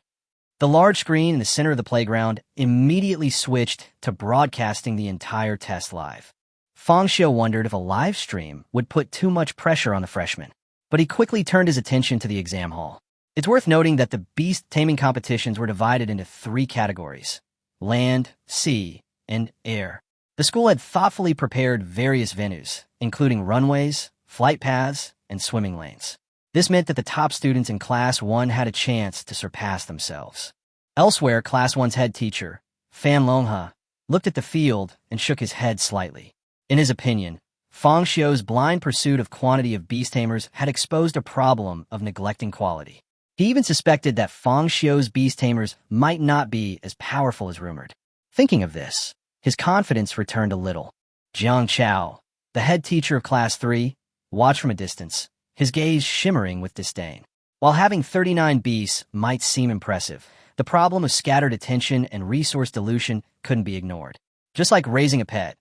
Speaker 1: The large screen in the center of the playground immediately switched to broadcasting the entire test live. Fang Xiu wondered if a live stream would put too much pressure on the freshman, but he quickly turned his attention to the exam hall. It's worth noting that the beast-taming competitions were divided into 3 categories: land, sea, and air. The school had thoughtfully prepared various venues, including runways, flight paths, and swimming lanes. This meant that the top students in Class 1 had a chance to surpass themselves. Elsewhere, Class 1's head teacher, Fan Longhe, looked at the field and shook his head slightly. In his opinion, Fang Xiu's blind pursuit of quantity of beast-tamers had exposed a problem of neglecting quality. He even suspected that Fang Xiu's beast-tamers might not be as powerful as rumored. Thinking of this, his confidence returned a little. Jiang Chao, the head teacher of Class 3, watched from a distance, his gaze shimmering with disdain. While having 39 beasts might seem impressive, the problem of scattered attention and resource dilution couldn't be ignored. Just like raising a pet,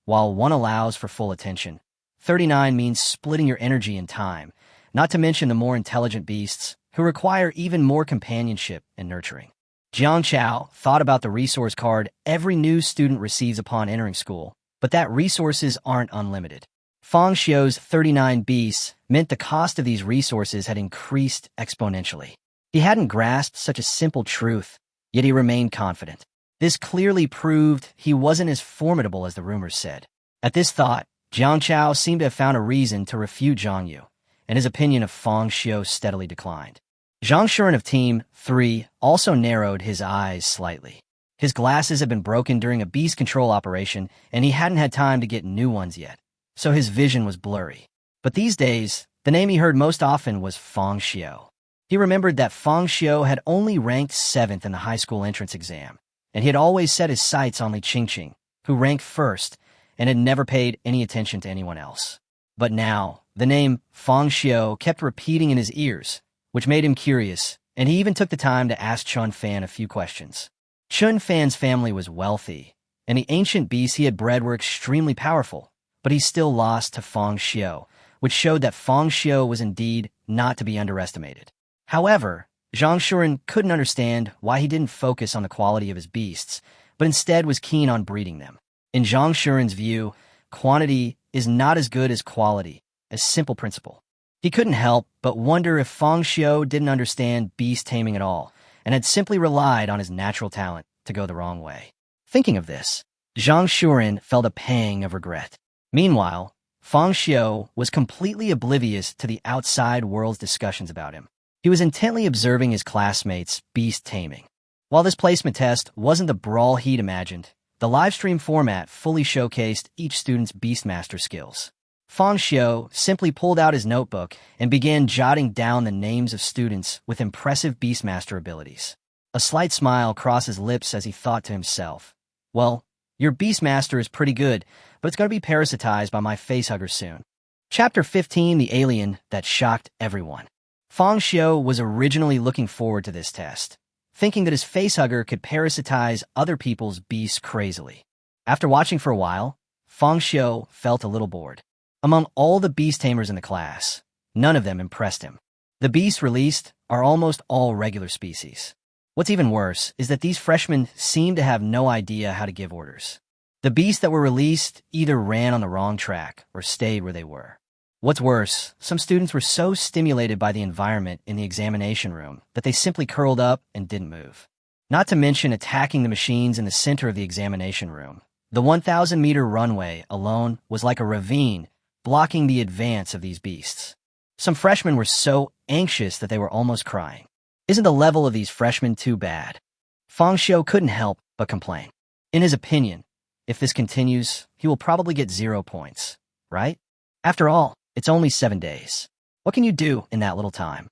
Speaker 1: while one allows for full attention, 39 means splitting your energy and time, not to mention the more intelligent beasts, who require even more companionship and nurturing. Jiang Chao thought about the resource card every new student receives upon entering school, but that resources aren't unlimited. Fang Xiu's 39 beasts meant the cost of these resources had increased exponentially. He hadn't grasped such a simple truth, yet he remained confident. This clearly proved he wasn't as formidable as the rumors said. At this thought, Jiang Chao seemed to have found a reason to refute Zhang Yu, and his opinion of Fang Xiu steadily declined. Zhang Shuren of Team 3 also narrowed his eyes slightly. His glasses had been broken during a beast control operation, and he hadn't had time to get new ones yet, so his vision was blurry. But these days, the name he heard most often was Fang Xiu. He remembered that Fang Xiu had only ranked 7th in the high school entrance exam, and he had always set his sights on Li Qingqing, who ranked 1st and had never paid any attention to anyone else. But now, the name Fang Xiu kept repeating in his ears, which made him curious, and he even took the time to ask Chun Fan a few questions. Chun Fan's family was wealthy, and the ancient beasts he had bred were extremely powerful, but he still lost to Fang Xiu, which showed that Fang Xiu was indeed not to be underestimated. However, Zhang Shuren couldn't understand why he didn't focus on the quality of his beasts, but instead was keen on breeding them. In Zhang Shuren's view, quantity is not as good as quality, a simple principle. He couldn't help but wonder if Fang Xiu didn't understand beast-taming at all, and had simply relied on his natural talent to go the wrong way. Thinking of this, Zhang Shuren felt a pang of regret. Meanwhile, Fang Xiu was completely oblivious to the outside world's discussions about him. He was intently observing his classmates' beast-taming. While this placement test wasn't the brawl he'd imagined, the livestream format fully showcased each student's beastmaster skills. Fang Xiu simply pulled out his notebook and began jotting down the names of students with impressive beastmaster abilities. A slight smile crossed his lips as he thought to himself, "Well, your beastmaster is pretty good, but it's going to be parasitized by my facehugger soon." Chapter 15, The Alien That Shocked Everyone. Fang Xiu was originally looking forward to this test, thinking that his facehugger could parasitize other people's beasts crazily. After watching for a while, Fang Xiu felt a little bored. Among all the beast tamers in the class, none of them impressed him. The beasts released are almost all regular species. What's even worse is that these freshmen seem to have no idea how to give orders. The beasts that were released either ran on the wrong track or stayed where they were. What's worse, some students were so stimulated by the environment in the examination room that they simply curled up and didn't move. Not to mention attacking the machines in the center of the examination room. The 1,000-meter runway alone was like a ravine, blocking the advance of these beasts. Some freshmen were so anxious that they were almost crying. Isn't the level of these freshmen too bad? Fang Xiu couldn't help but complain. In his opinion, if this continues, he will probably get 0 points, right? After all, it's only 7 days. What can you do in that little time?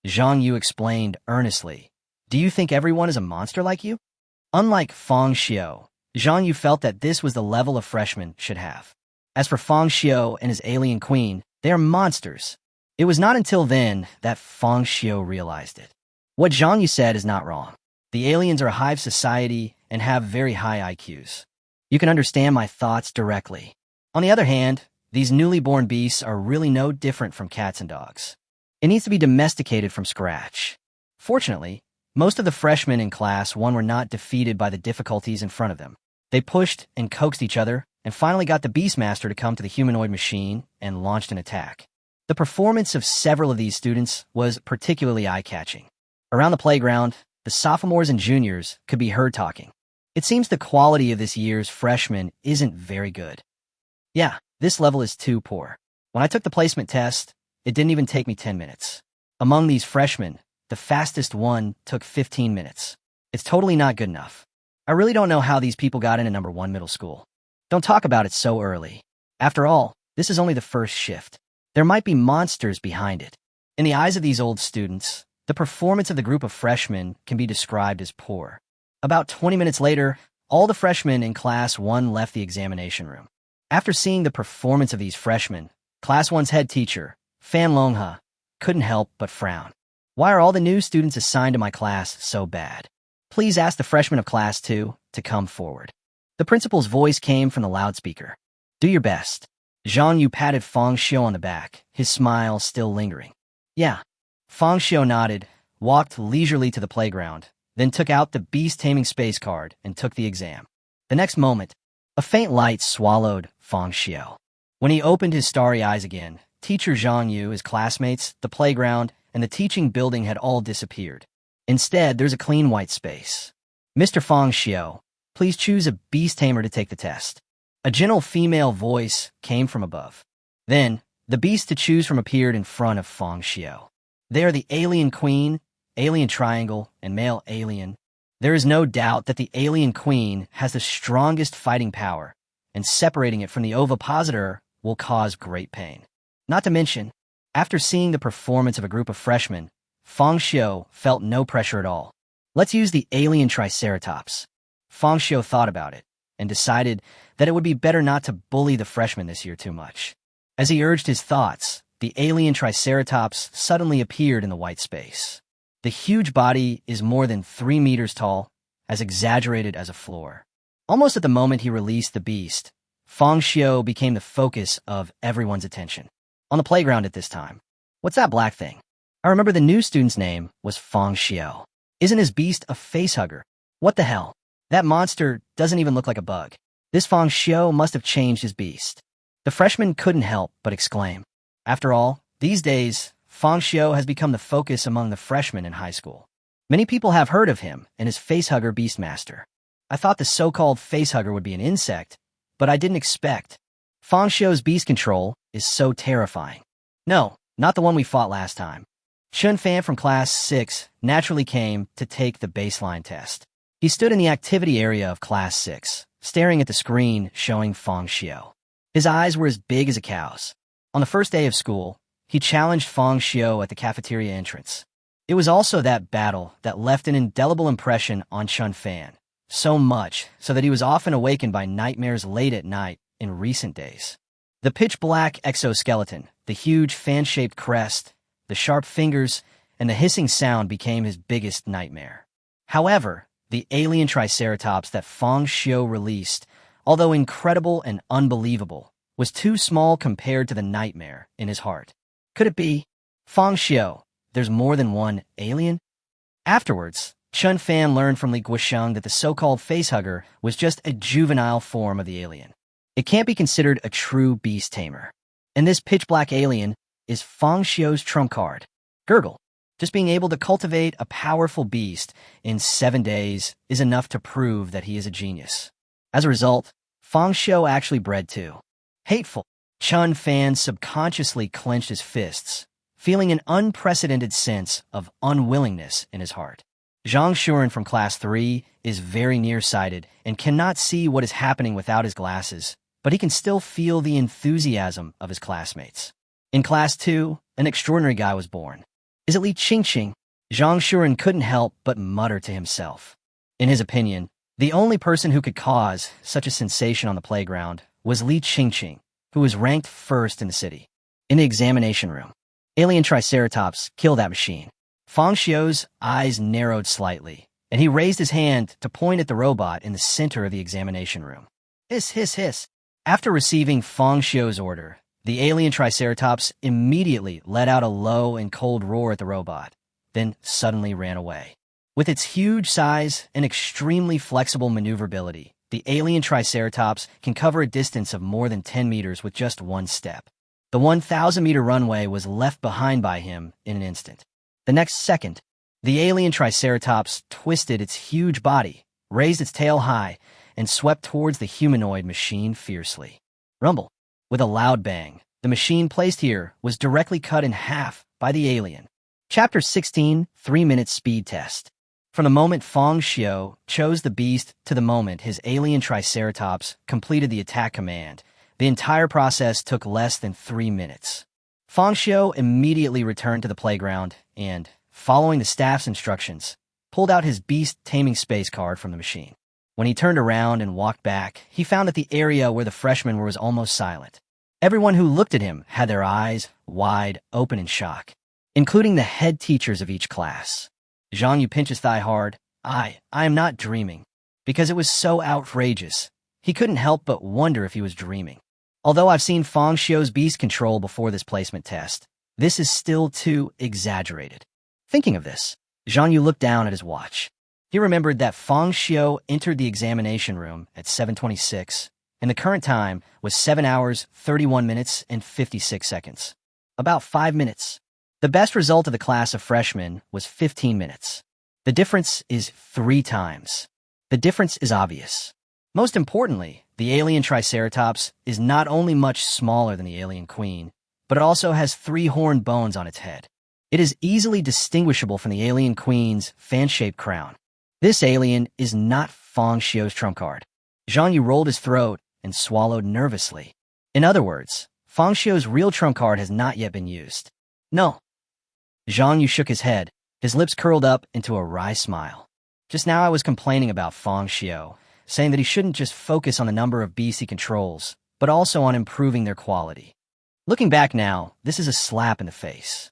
Speaker 1: Zhang Yu explained earnestly, "Do you think everyone is a monster like you?" Unlike Fang Xiu, Zhang Yu felt that this was the level a freshman should have. As for Fang Xiu and his alien queen, they are monsters. It was not until then that Fang Xiu realized it. What Zhang Yu said is not wrong. The aliens are a hive society and have very high IQs. You can understand my thoughts directly. On the other hand, these newly born beasts are really no different from cats and dogs. It needs to be domesticated from scratch. Fortunately, most of the freshmen in Class 1 were not defeated by the difficulties in front of them. They pushed and coaxed each other and finally got the Beastmaster to come to the humanoid machine and launched an attack. The performance of several of these students was particularly eye-catching. Around the playground, the sophomores and juniors could be heard talking. It seems the quality of this year's freshmen isn't very good. Yeah, this level is too poor. When I took the placement test, it didn't even take me 10 minutes. Among these freshmen, the fastest one took 15 minutes. It's totally not good enough. I really don't know how these people got into number 1 middle school. Don't talk about it so early. After all, this is only the first shift. There might be monsters behind it. In the eyes of these old students, the performance of the group of freshmen can be described as poor. About 20 minutes later, all the freshmen in Class 1 left the examination room. After seeing the performance of these freshmen, Class 1's head teacher, Fan Longha, couldn't help but frown. Why are all the new students assigned to my class so bad? Please ask the freshmen of Class 2 to come forward. The principal's voice came from the loudspeaker. Do your best. Zhang Yu patted Fang Xiu on the back, his smile still lingering. Yeah. Fang Xiu nodded, walked leisurely to the playground, then took out the Beast-Taming space card and took the exam. The next moment, a faint light swallowed Fang Xiu. When he opened his starry eyes again, teacher Zhang Yu, his classmates, the playground, and the teaching building had all disappeared. Instead, there's a clean white space. Mr. Fang Xiu, please choose a beast tamer to take the test. A gentle female voice came from above. Then, the beast to choose from appeared in front of Fang Xiu. They are the alien queen, alien triangle, and male alien. There is no doubt that the alien queen has the strongest fighting power, and separating it from the ovipositor will cause great pain. Not to mention, after seeing the performance of a group of freshmen, Fang Xiu felt no pressure at all. Let's use the alien triceratops. Fang Xiu thought about it, and decided that it would be better not to bully the freshmen this year too much. As he urged his thoughts, the alien Triceratops suddenly appeared in the white space. The huge body is more than 3 meters tall, as exaggerated as a floor. Almost at the moment he released the beast, Fang Xiu became the focus of everyone's attention. On the playground at this time. What's that black thing? I remember the new student's name was Fang Xiu. Isn't his beast a facehugger? What the hell? That monster doesn't even look like a bug. This Fang Xiu must have changed his beast. The freshman couldn't help but exclaim. After all, these days, Fang Xiu has become the focus among the freshmen in high school. Many people have heard of him and his facehugger beastmaster. I thought the so-called facehugger would be an insect, but I didn't expect. Fang Xiu's beast control is so terrifying. No, not the one we fought last time. Chun Fan from Class 6 naturally came to take the baseline test. He stood in the activity area of Class 6, staring at the screen showing Fang Xiu. His eyes were as big as a cow's. On the first day of school, he challenged Fang Xiu at the cafeteria entrance. It was also that battle that left an indelible impression on Chun Fan, so much so that he was often awakened by nightmares late at night in recent days. The pitch-black exoskeleton, the huge fan-shaped crest, the sharp fingers, and the hissing sound became his biggest nightmare. However, the alien Triceratops that Fang Xiu released, although incredible and unbelievable, was too small compared to the nightmare in his heart. Could it be? Fang Xiu, there's more than one alien? Afterwards, Chun Fan learned from Li Guosheng that the so-called facehugger was just a juvenile form of the alien. It can't be considered a true beast tamer. And this pitch-black alien is Fang Xiu's trump card. Gurgle. Just being able to cultivate a powerful beast in 7 days is enough to prove that he is a genius. As a result, Fang Xiu actually bred too. Hateful. Chun Fan subconsciously clenched his fists, feeling an unprecedented sense of unwillingness in his heart. Zhang Shuren from Class 3 is very nearsighted and cannot see what is happening without his glasses, but he can still feel the enthusiasm of his classmates. In Class 2, an extraordinary guy was born. Is it Li Qingqing? Zhang Shuren couldn't help but mutter to himself. In his opinion, the only person who could cause such a sensation on the playground was Li Qingqing, who was ranked first in the city. In the examination room, alien Triceratops killed that machine. Fang Xiu's eyes narrowed slightly, and he raised his hand to point at the robot in the center of the examination room. Hiss, hiss, hiss. After receiving Fang Xiu's order, the alien Triceratops immediately let out a low and cold roar at the robot, then suddenly ran away. With its huge size and extremely flexible maneuverability, the alien Triceratops can cover a distance of more than 10 meters with just one step. The 1,000-meter runway was left behind by him in an instant. The next second, the alien Triceratops twisted its huge body, raised its tail high, and swept towards the humanoid machine fiercely. Rumble. With a loud bang, the machine placed here was directly cut in half by the alien. Chapter 16, 3-minute speed test. From the moment Fang Xiu chose the beast to the moment his alien Triceratops completed the attack command, the entire process took less than 3 minutes. Fang Xiu immediately returned to the playground and, following the staff's instructions, pulled out his Beast-Taming space card from the machine. When he turned around and walked back, he found that the area where the freshmen were was almost silent. Everyone who looked at him had their eyes wide open in shock, including the head teachers of each class. Zhang Yu pinched his thigh hard. I am not dreaming. Because it was so outrageous, he couldn't help but wonder if he was dreaming. Although I've seen Fang Xiu's beast control before this placement test, this is still too exaggerated. Thinking of this, Zhang Yu looked down at his watch. He remembered that Fang Xiu entered the examination room at 7:26, and the current time was 7 hours, 31 minutes, and 56 seconds. About 5 minutes. The best result of the class of freshmen was 15 minutes. The difference is 3 times. The difference is obvious. Most importantly, the alien Triceratops is not only much smaller than the alien queen, but it also has 3 horn bones on its head. It is easily distinguishable from the alien queen's fan-shaped crown. This alien is not Fang Xiu's trump card. Zhang Yu rolled his throat and swallowed nervously. In other words, Fang Xiu's real trump card has not yet been used. No. Zhang Yu shook his head, his lips curled up into a wry smile. Just now I was complaining about Fang Xiu, saying that he shouldn't just focus on the number of beasts he controls, but also on improving their quality. Looking back now, this is a slap in the face.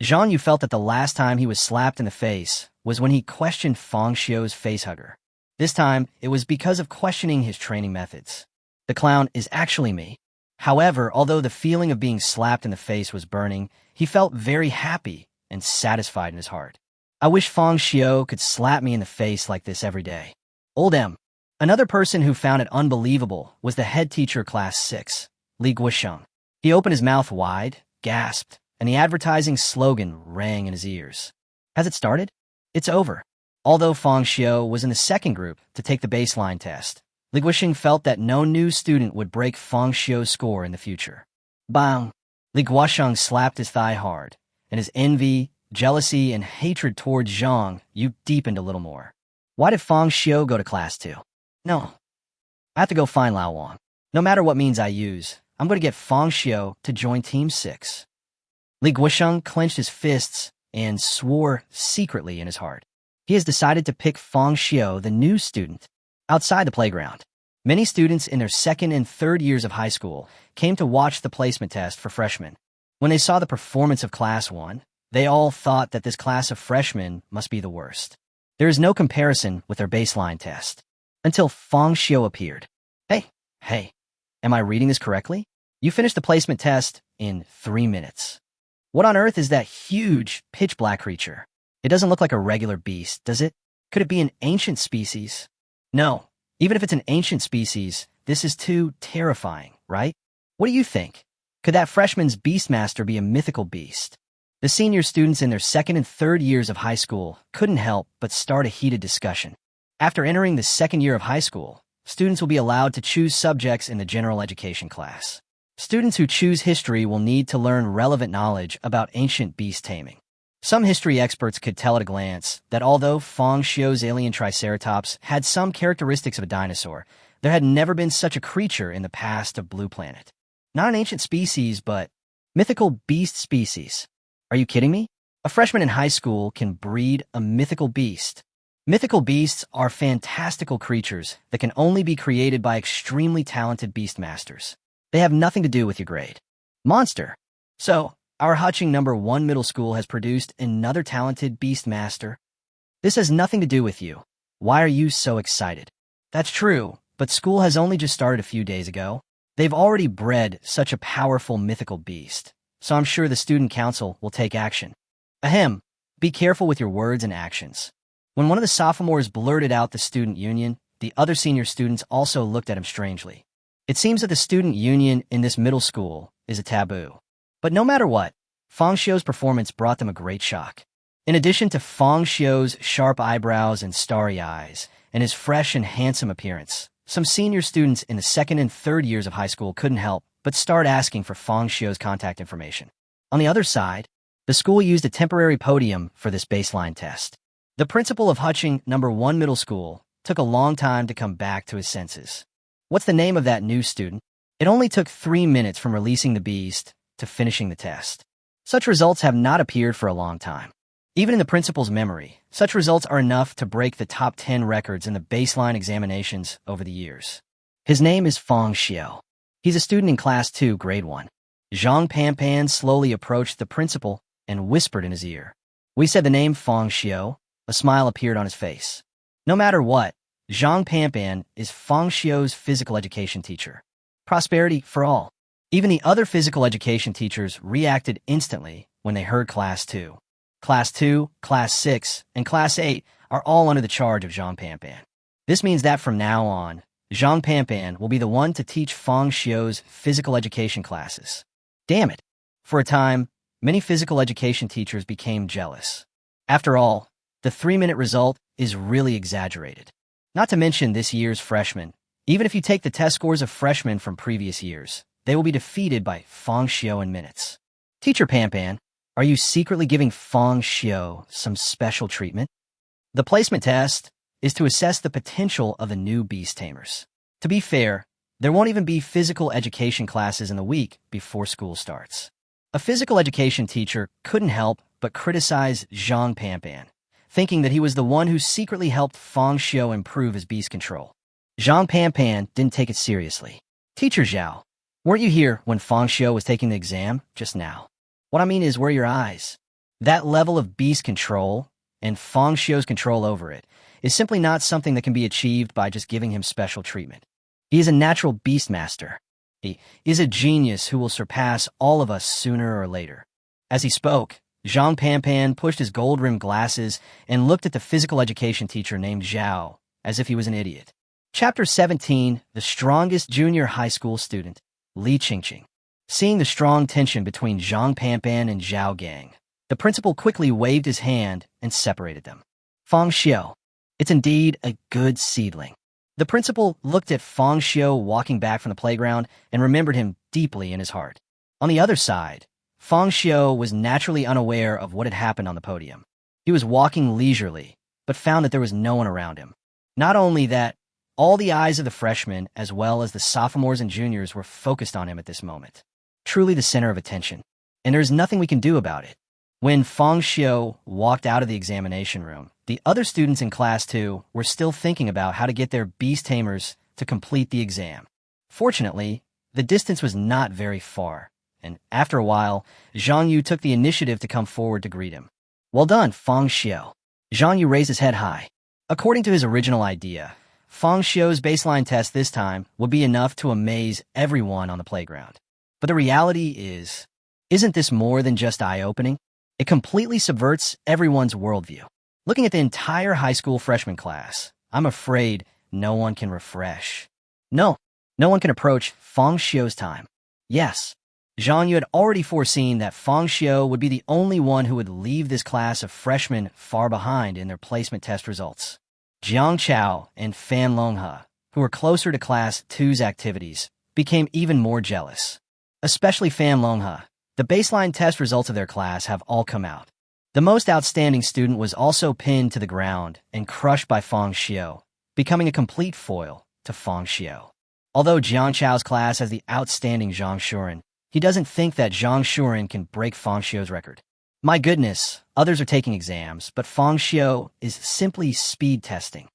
Speaker 1: Zhang Yu felt that the last time he was slapped in the face was when he questioned Fang Xiu's facehugger. This time, it was because of questioning his training methods. The clown is actually me. However, although the feeling of being slapped in the face was burning, he felt very happy and satisfied in his heart. I wish Fang Xiu could slap me in the face like this every day. Old M. Another person who found it unbelievable was the head teacher of Class 6, Li Guosheng. He opened his mouth wide, gasped, and the advertising slogan rang in his ears. Has it started? It's over. Although Fang Xiu was in the second group to take the baseline test, Li Guosheng felt that no new student would break Fang Xiu's score in the future. Bang! Li Guosheng slapped his thigh hard, and his envy, jealousy, and hatred towards Zhang Yu deepened a little more. Why did Fang Xiu go to Class 2? No. I have to go find Lao Wang. No matter what means I use, I'm going to get Fang Xiu to join Team 6. Li Guosheng clenched his fists and swore secretly in his heart. He has decided to pick Fang Xiu, the new student. Outside the playground, many students in their second and third years of high school came to watch the placement test for freshmen. When they saw the performance of Class 1, they all thought that this class of freshmen must be the worst. There is no comparison with their baseline test. Until Fang Xiu appeared. Hey, am I reading this correctly? You finished the placement test in 3 minutes. What on earth is that huge, pitch-black creature? It doesn't look like a regular beast, does it? Could it be an ancient species? No, even if it's an ancient species, this is too terrifying, right? What do you think? Could that freshman's Beastmaster be a mythical beast? The senior students in their second and third years of high school couldn't help but start a heated discussion. After entering the second year of high school, students will be allowed to choose subjects in the general education class. Students who choose history will need to learn relevant knowledge about ancient beast taming. Some history experts could tell at a glance that although Fang Xiu's alien Triceratops had some characteristics of a dinosaur, there had never been such a creature in the past of Blue Planet. Not an ancient species, but mythical beast species. Are you kidding me? A freshman in high school can breed a mythical beast. Mythical beasts are fantastical creatures that can only be created by extremely talented beastmasters. They have nothing to do with your grade. Monster. So, our Hutching number 1 middle school has produced another talented beastmaster. This has nothing to do with you. Why are you so excited? That's true, but school has only just started a few days ago. They've already bred such a powerful mythical beast, so I'm sure the student council will take action. Ahem, be careful with your words and actions. When one of the sophomores blurted out the student union, the other senior students also looked at him strangely. It seems that the student union in this middle school is a taboo. But no matter what, Fang Xiu's performance brought them a great shock. In addition to Fang Xiu's sharp eyebrows and starry eyes, and his fresh and handsome appearance, some senior students in the second and third years of high school couldn't help but start asking for Fang Xiu's contact information. On the other side, the school used a temporary podium for this baseline test. The principal of Hutching number 1 middle school took a long time to come back to his senses. What's the name of that new student? It only took 3 minutes from releasing the beast to finishing the test. Such results have not appeared for a long time. Even in the principal's memory, such results are enough to break the top 10 records in the baseline examinations over the years. His name is Fang Xiu. He's a student in Class 2, Grade 1. Zhang Panpan slowly approached the principal and whispered in his ear. We said the name Fang Xiu. A smile appeared on his face. No matter what, Zhang Panpan is Fang Xiu's physical education teacher. Prosperity for all. Even the other physical education teachers reacted instantly when they heard Class 2. Class 2, Class 6, and Class 8 are all under the charge of Zhang Panpan. This means that from now on, Zhang Panpan will be the one to teach Fang Xiu's physical education classes. Damn it. For a time, many physical education teachers became jealous. After all, the 3-minute result is really exaggerated. Not to mention this year's freshmen. Even if you take the test scores of freshmen from previous years, they will be defeated by Fang Xiu in minutes. Teacher Panpan, are you secretly giving Fang Xiu some special treatment? The placement test is to assess the potential of the new beast tamers. To be fair, there won't even be physical education classes in the week before school starts. A physical education teacher couldn't help but criticize Zhang Panpan, thinking that he was the one who secretly helped Fang Xiu improve his beast control. Zhang Panpan didn't take it seriously. Teacher Zhao, Weren't you here when Fang Xiu was taking the exam just now? What I mean is, where are your eyes? That level of beast control and Fang Xiu's control over it is simply not something that can be achieved by just giving him special treatment. He is a natural beast master. He is a genius who will surpass all of us sooner or later. As he spoke, Zhang Panpan pushed his gold-rimmed glasses and looked at the physical education teacher named Zhao as if he was an idiot. Chapter 17, The Strongest Junior High School Student, Li Qingqing. Seeing the strong tension between Zhang Panpan and Zhao Gang, the principal quickly waved his hand and separated them. Fang Xiu. It's indeed a good seedling. The principal looked at Fang Xiu walking back from the playground and remembered him deeply in his heart. On the other side, Fang Xiu was naturally unaware of what had happened on the podium. He was walking leisurely, but found that there was no one around him. Not only that, all the eyes of the freshmen, as well as the sophomores and juniors, were focused on him at this moment. Truly the center of attention. And there's nothing we can do about it. When Fang Xiu walked out of the examination room, the other students in Class 2 were still thinking about how to get their beast tamers to complete the exam. Fortunately, the distance was not very far, and after a while, Zhang Yu took the initiative to come forward to greet him. Well done, Fang Xiu. Zhang Yu raised his head high. According to his original idea, Fang Xiu's baseline test this time would be enough to amaze everyone on the playground. But the reality is, isn't this more than just eye-opening? It completely subverts everyone's worldview. Looking at the entire high school freshman class, I'm afraid no one can refresh. No one can approach Fang Xiu's time. Yes, Zhang Yu had already foreseen that Fang Xiu would be the only one who would leave this class of freshmen far behind in their placement test results. Jiang Chao and Fan Longhe, who were closer to Class 2's activities, became even more jealous. Especially Fan Longhe. The baseline test results of their class have all come out. The most outstanding student was also pinned to the ground and crushed by Fang Xiu, becoming a complete foil to Fang Xiu. Although Jiang Chao's class has the outstanding Zhang Shuren, he doesn't think that Zhang Shuren can break Fang Xiu's record. My goodness, others are taking exams, but Fang Xiu is simply speed testing.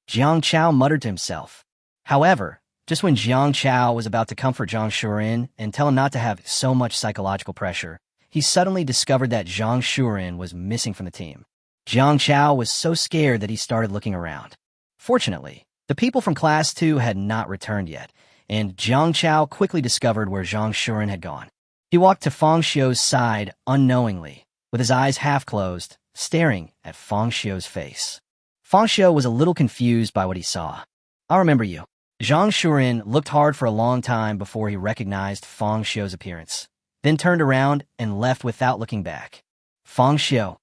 Speaker 1: Jiang Chao muttered to himself. However, just when Jiang Chao was about to comfort Zhang Shuren and tell him not to have so much psychological pressure, he suddenly discovered that Zhang Shuren was missing from the team. Jiang Chao was so scared that he started looking around. Fortunately, the people from Class 2 had not returned yet, and Jiang Chao quickly discovered where Zhang Shuren had gone. He walked to Fang Xiu's side unknowingly, with his eyes half closed, staring at Fang Xiu's face. Fang Xiu was a little confused by what he saw. I remember you. Zhang Shuren looked hard for a long time before he recognized Fang Xiu's appearance, then turned around and left without looking back. Fang Xiu.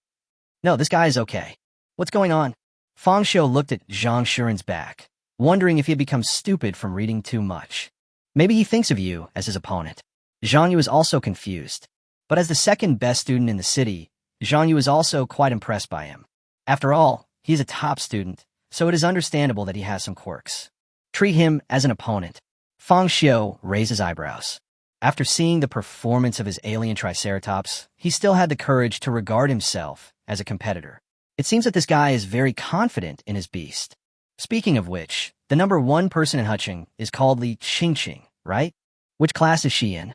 Speaker 1: No, this guy is okay. What's going on? Fang Xiu looked at Zhang Shuren's back, wondering if he had become stupid from reading too much. Maybe he thinks of you as his opponent. Zhang Yu was also confused. But as the second best student in the city, Zhang Yu was also quite impressed by him. After all, he is a top student, so it is understandable that he has some quirks. Treat him as an opponent. Fang Xiu raised his eyebrows. After seeing the performance of his alien Triceratops, he still had the courage to regard himself as a competitor. It seems that this guy is very confident in his beast. Speaking of which, the number one person in Hucheng is called Li Qingqing, right? Which class is she in?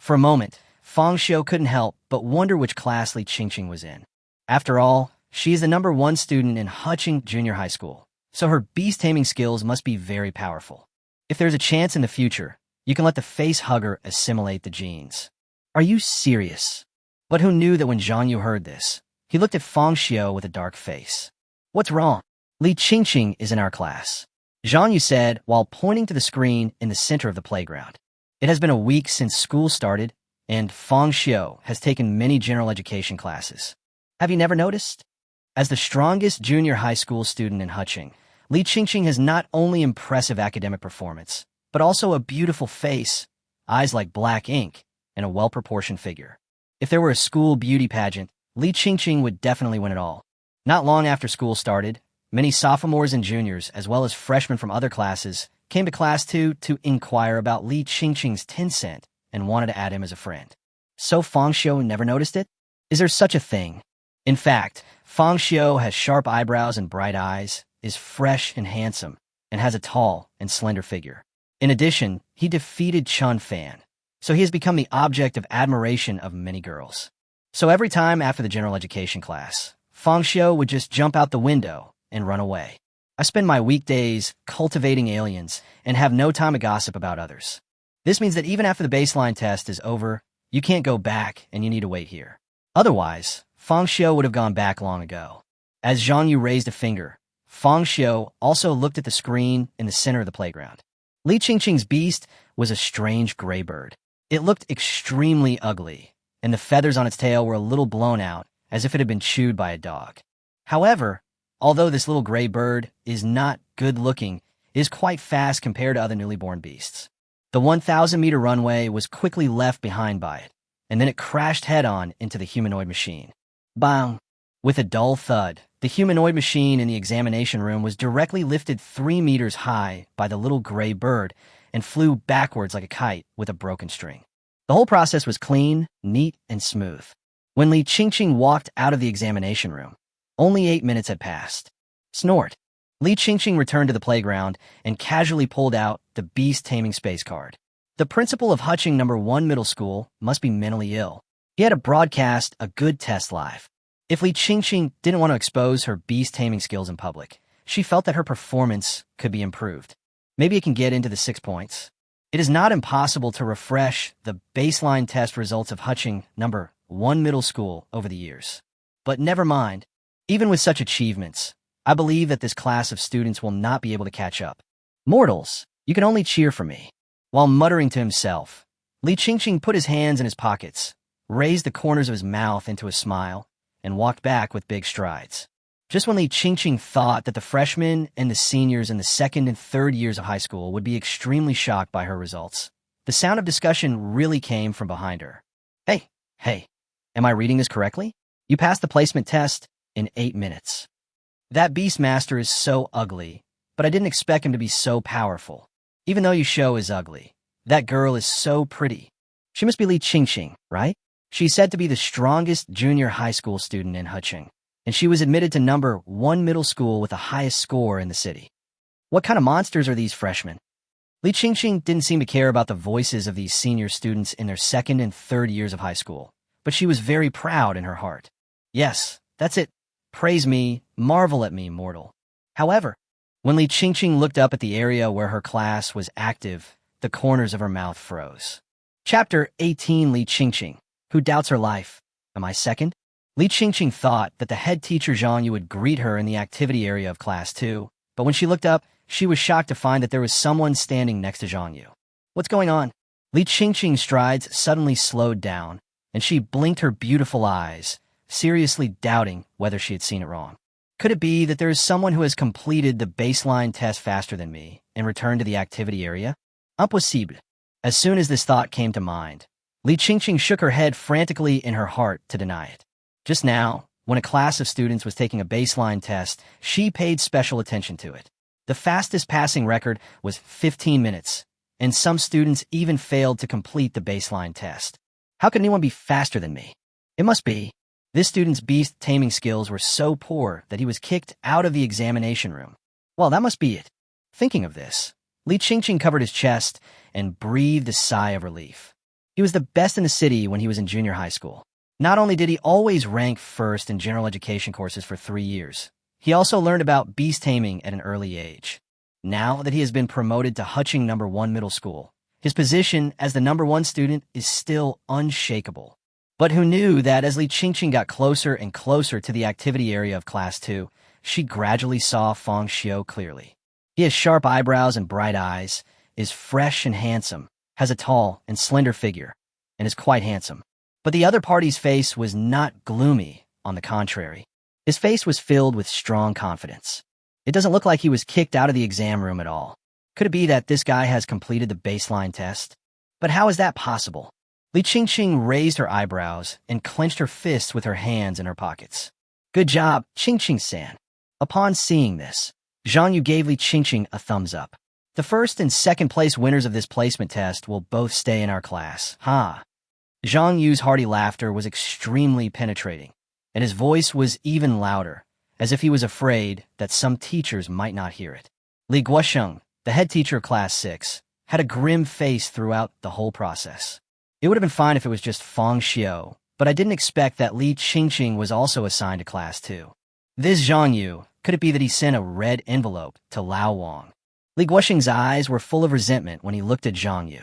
Speaker 1: For a moment, Fang Xiu couldn't help but wonder which class Li Qingqing was in. After all, she is the number one student in Hucheng Junior High School, so her beast-taming skills must be very powerful. If there's a chance in the future, you can let the facehugger assimilate the genes. Are you serious? But who knew that when Zhang Yu heard this, he looked at Fang Xiu with a dark face. What's wrong? Li Qingqing is in our class, Zhang Yu said while pointing to the screen in the center of the playground. It has been a week since school started, and Fang Xiu has taken many general education classes. Have you never noticed? As the strongest junior high school student in Hucheng, Li Qingqing has not only impressive academic performance, but also a beautiful face, eyes like black ink, and a well-proportioned figure. If there were a school beauty pageant, Li Qingqing would definitely win it all. Not long after school started, many sophomores and juniors, as well as freshmen from other classes, came to Class 2 to inquire about Li Qingqing's Tencent and wanted to add him as a friend. So Fang Xiu never noticed it? Is there such a thing? In fact, Fang Xiu has sharp eyebrows and bright eyes, is fresh and handsome, and has a tall and slender figure. In addition, he defeated Chun Fan, so he has become the object of admiration of many girls. So every time after the general education class, Fang Xiu would just jump out the window and run away. I spend my weekdays cultivating aliens and have no time to gossip about others. This means that even after the baseline test is over, you can't go back and you need to wait here. Otherwise, Fang Xiu would have gone back long ago. As Zhang Yu raised a finger, Fang Xiu also looked at the screen in the center of the playground. Li Qingqing's beast was a strange gray bird. It looked extremely ugly, and the feathers on its tail were a little blown out, as if it had been chewed by a dog. However, although this little gray bird is not good-looking, it is quite fast compared to other newly born beasts. The 1,000-meter runway was quickly left behind by it, and then it crashed head-on into the humanoid machine. Bang! With a dull thud, the humanoid machine in the examination room was directly lifted 3 meters high by the little gray bird and flew backwards like a kite with a broken string. The whole process was clean, neat, and smooth. When Li Qingqing walked out of the examination room, only 8 minutes had passed. Snort. Li Qingqing returned to the playground and casually pulled out the Beast-Taming space card. The principal of Huching No. 1 Middle School must be mentally ill. He had to broadcast a good test live. If Li Qingqing didn't want to expose her beast-taming skills in public, she felt that her performance could be improved. Maybe it can get into the 6 points. It is not impossible to refresh the baseline test results of Huching No. 1 Middle School over the years. But never mind. Even with such achievements, I believe that this class of students will not be able to catch up. Mortals, you can only cheer for me. While muttering to himself, Li Qingqing put his hands in his pockets, raised the corners of his mouth into a smile, and walked back with big strides. Just when Li Qingqing thought that the freshmen and the seniors in the 2nd and 3rd years of high school would be extremely shocked by her results, the sound of discussion really came from behind her. Hey, am I reading this correctly? You passed the placement test in 8 minutes. That Beastmaster is so ugly, but I didn't expect him to be so powerful. Even though Yusho is ugly, that girl is so pretty. She must be Li Qingqing, right? She's said to be the strongest junior high school student in Huching, and she was admitted to No. 1 Middle School with the highest score in the city. What kind of monsters are these freshmen? Li Qingqing didn't seem to care about the voices of these senior students in their 2nd and 3rd years of high school, but she was very proud in her heart. Yes, that's it. Praise me, marvel at me, mortal. However, when Li Qingqing looked up at the area where her class was active, the corners of her mouth froze. Chapter 18. Li Qingqing. Who doubts her life? Am I second? Li Qingqing thought that the head teacher Zhang Yu would greet her in the activity area of Class 2, but when she looked up, she was shocked to find that there was someone standing next to Zhang Yu. What's going on? Li Qingqing's strides suddenly slowed down, and she blinked her beautiful eyes, seriously doubting whether she had seen it wrong. Could it be that there is someone who has completed the baseline test faster than me and returned to the activity area? Impossible. As soon as this thought came to mind, Li Qingqing shook her head frantically in her heart to deny it. Just now, when a class of students was taking a baseline test, she paid special attention to it. The fastest passing record was 15 minutes, and some students even failed to complete the baseline test. How could anyone be faster than me? It must be. This student's beast-taming skills were so poor that he was kicked out of the examination room. Well, that must be it. Thinking of this, Li Qingqing covered his chest and breathed a sigh of relief. He was the best in the city when he was in junior high school. Not only did he always rank first in general education courses for 3 years, he also learned about beast-taming at an early age. Now that he has been promoted to Huching No. 1 Middle School, his position as the No. 1 student is still unshakable. But who knew that as Li Qingqing got closer and closer to the activity area of Class 2, she gradually saw Fang Xiu clearly. He has sharp eyebrows and bright eyes, is fresh and handsome, has a tall and slender figure, and is quite handsome. But the other party's face was not gloomy, on the contrary. His face was filled with strong confidence. It doesn't look like he was kicked out of the exam room at all. Could it be that this guy has completed the baseline test? But how is that possible? Li Qingqing raised her eyebrows and clenched her fists with her hands in her pockets. Good job, Qingqing-san. Upon seeing this, Zhang Yu gave Li Qingqing a thumbs up. The 1st and 2nd place winners of this placement test will both stay in our class. Ha! Zhang Yu's hearty laughter was extremely penetrating, and his voice was even louder, as if he was afraid that some teachers might not hear it. Li Guosheng, the head teacher of Class 6, had a grim face throughout the whole process. It would have been fine if it was just Fang Xiu, but I didn't expect that Li Qingqing was also assigned to class too. This Zhang Yu, could it be that he sent a red envelope to Lao Wang? Li Guoxing's eyes were full of resentment when he looked at Zhang Yu.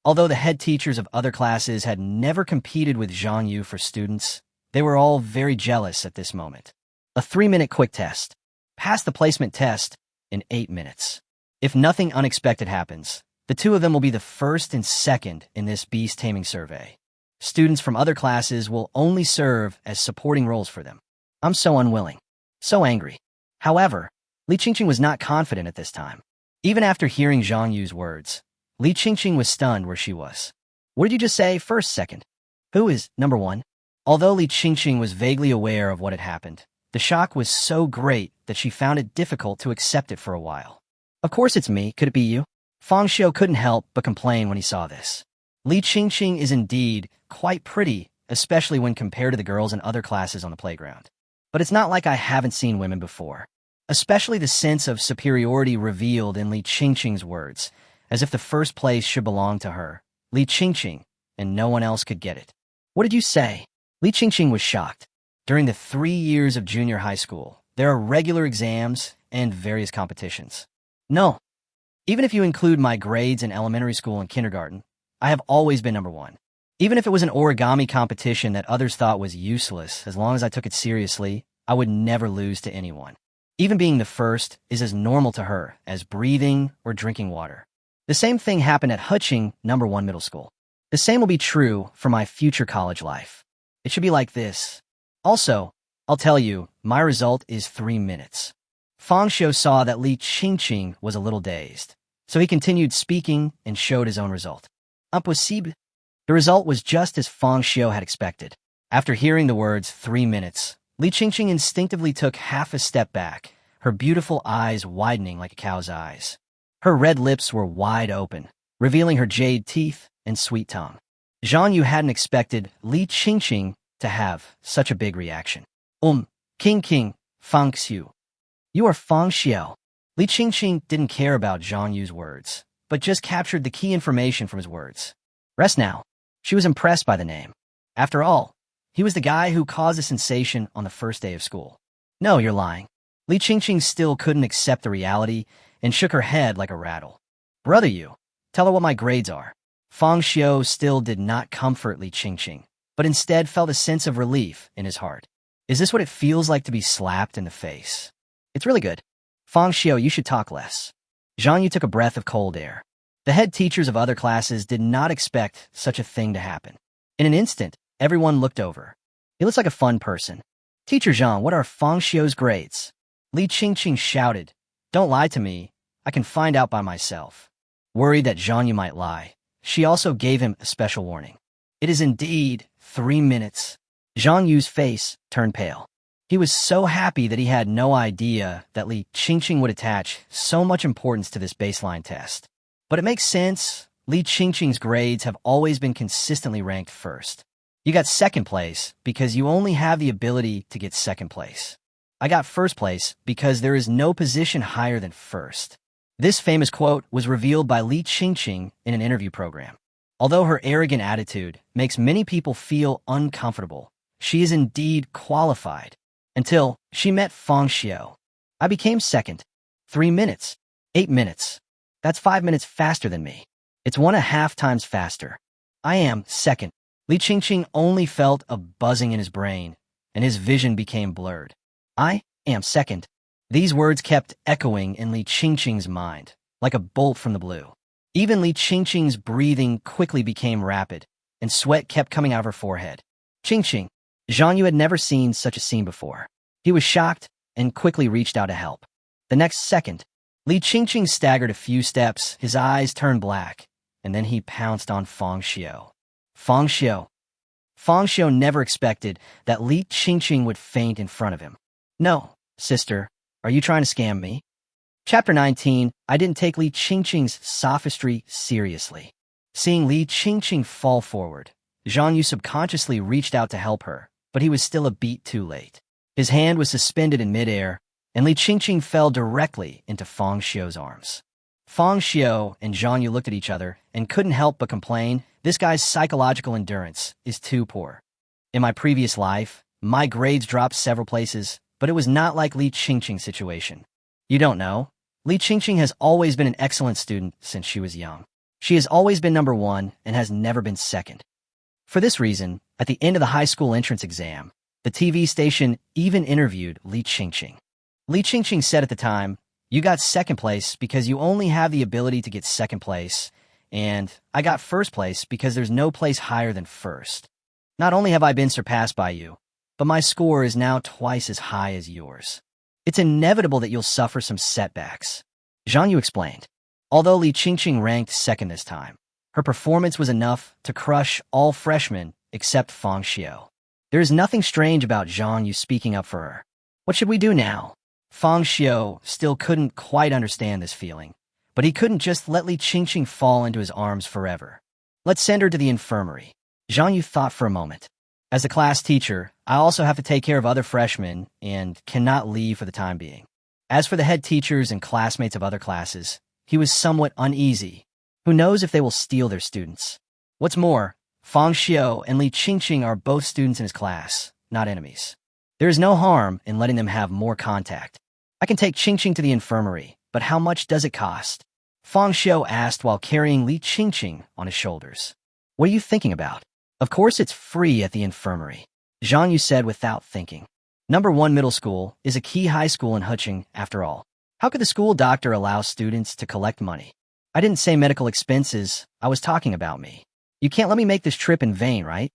Speaker 1: Although the head teachers of other classes had never competed with Zhang Yu for students, they were all very jealous at this moment. A 3-minute quick test. Pass the placement test in 8 minutes. If nothing unexpected happens, the two of them will be the first and second in this Beast-Taming survey. Students from other classes will only serve as supporting roles for them. I'm so unwilling. So angry. However, Li Qingqing was not confident at this time. Even after hearing Zhang Yu's words, Li Qingqing was stunned where she was. What did you just say, first, second? Who is number one? Although Li Qingqing was vaguely aware of what had happened, the shock was so great that she found it difficult to accept it for a while. Of course it's me. Could it be you? Fang Xiu couldn't help but complain when he saw this. Li Qingqing is indeed quite pretty, especially when compared to the girls in other classes on the playground. But it's not like I haven't seen women before. Especially the sense of superiority revealed in Li Qingqing's words, as if the first place should belong to her, Li Qingqing, and no one else could get it. What did you say? Li Qingqing was shocked. During the 3 years of junior high school, there are regular exams and various competitions. No. Even if you include my grades in elementary school and kindergarten, I have always been number one. Even if it was an origami competition that others thought was useless, as long as I took it seriously, I would never lose to anyone. Even being the first is as normal to her as breathing or drinking water. The same thing happened at Huqing No. 1 Middle School. The same will be true for my future college life. It should be like this. Also, I'll tell you, my result is 3 minutes. Fang Xiu saw that Li Qingqing was a little dazed, so he continued speaking and showed his own result. Impossible. The result was just as Fang Xiu had expected. After hearing the words 3 minutes, Li Qingqing instinctively took half a step back, her beautiful eyes widening like a cow's eyes. Her red lips were wide open, revealing her jade teeth and sweet tongue. Zhang Yu hadn't expected Li Qingqing to have such a big reaction. King, Fang Xiu. You are Fang Xiu. Li Qingqing didn't care about Zhang Yu's words, but just captured the key information from his words. Rest now. She was impressed by the name. After all, he was the guy who caused a sensation on the first day of school. No, you're lying. Li Qingqing still couldn't accept the reality and shook her head like a rattle. Brother you, tell her what my grades are. Fang Xiu still did not comfort Li Qingqing, but instead felt a sense of relief in his heart. Is this what it feels like to be slapped in the face? It's really good. Fang Xiu, you should talk less. Zhang Yu took a breath of cold air. The head teachers of other classes did not expect such a thing to happen. In an instant, everyone looked over. He looks like a fun person. Teacher Zhang, what are Fang Xiu's grades? Li Qingqing shouted. Don't lie to me. I can find out by myself. Worried that Zhang Yu might lie, she also gave him a special warning. It is indeed 3 minutes. Zhang Yu's face turned pale. He was so happy that he had no idea that Li Qingqing would attach so much importance to this baseline test. But it makes sense. Li Qingqing's grades have always been consistently ranked first. You got second place because you only have the ability to get second place. I got first place because there is no position higher than first. This famous quote was revealed by Li Qingqing in an interview program. Although her arrogant attitude makes many people feel uncomfortable, she is indeed qualified. Until she met Fang Xiu. I became second. 3 minutes. 8 minutes. That's 5 minutes faster than me. It's 1.5 times faster. I am second. Li Qingqing only felt a buzzing in his brain, and his vision became blurred. I am second. These words kept echoing in Li Qingqing's mind, like a bolt from the blue. Even Li Qingqing's breathing quickly became rapid, and sweat kept coming out of her forehead. Qingqing. Zhang Yu had never seen such a scene before. He was shocked and quickly reached out to help. The next second, Li Qingqing staggered a few steps, his eyes turned black, and then he pounced on Fang Xiu. Fang Xiu. Fang Xiu never expected that Li Qingqing would faint in front of him. No, sister, are you trying to scam me? Chapter 19, I didn't take Li Qingqing's sophistry seriously. Seeing Li Qingqing fall forward, Zhang Yu subconsciously reached out to help her, but he was still a beat too late. His hand was suspended in midair, and Li Qingqing fell directly into Fang Xiu's arms. Fang Xiu and Zhang Yu looked at each other and couldn't help but complain, this guy's psychological endurance is too poor. In my previous life, my grades dropped several places, but it was not like Li Qingqing's situation. You don't know. Li Qingqing has always been an excellent student since she was young. She has always been number one and has never been second. For this reason, at the end of the high school entrance exam, the TV station even interviewed Li Qingqing. Li Qingqing said at the time, "You got second place because you only have the ability to get second place, and I got first place because there's no place higher than first. Not only have I been surpassed by you, but my score is now twice as high as yours. It's inevitable that you'll suffer some setbacks." Zhang Yu explained. Although Li Qingqing ranked second this time, her performance was enough to crush all freshmen except Fang Xiu. There is nothing strange about Zhang Yu speaking up for her. What should we do now? Fang Xiu still couldn't quite understand this feeling, but he couldn't just let Li Qingqing fall into his arms forever. Let's send her to the infirmary. Zhang Yu thought for a moment. As the class teacher, I also have to take care of other freshmen and cannot leave for the time being. As for the head teachers and classmates of other classes, he was somewhat uneasy. Who knows if they will steal their students? What's more, Fang Xiu and Li Qingqing are both students in his class, not enemies. There is no harm in letting them have more contact. I can take Qingqing to the infirmary, but how much does it cost? Fang Xiu asked while carrying Li Qingqing on his shoulders. What are you thinking about? Of course it's free at the infirmary, Zhang Yu said without thinking. Number 1 middle school is a key high school in Huqing, after all. How could the school doctor allow students to collect money? I didn't say medical expenses, I was talking about me. You can't let me make this trip in vain, right?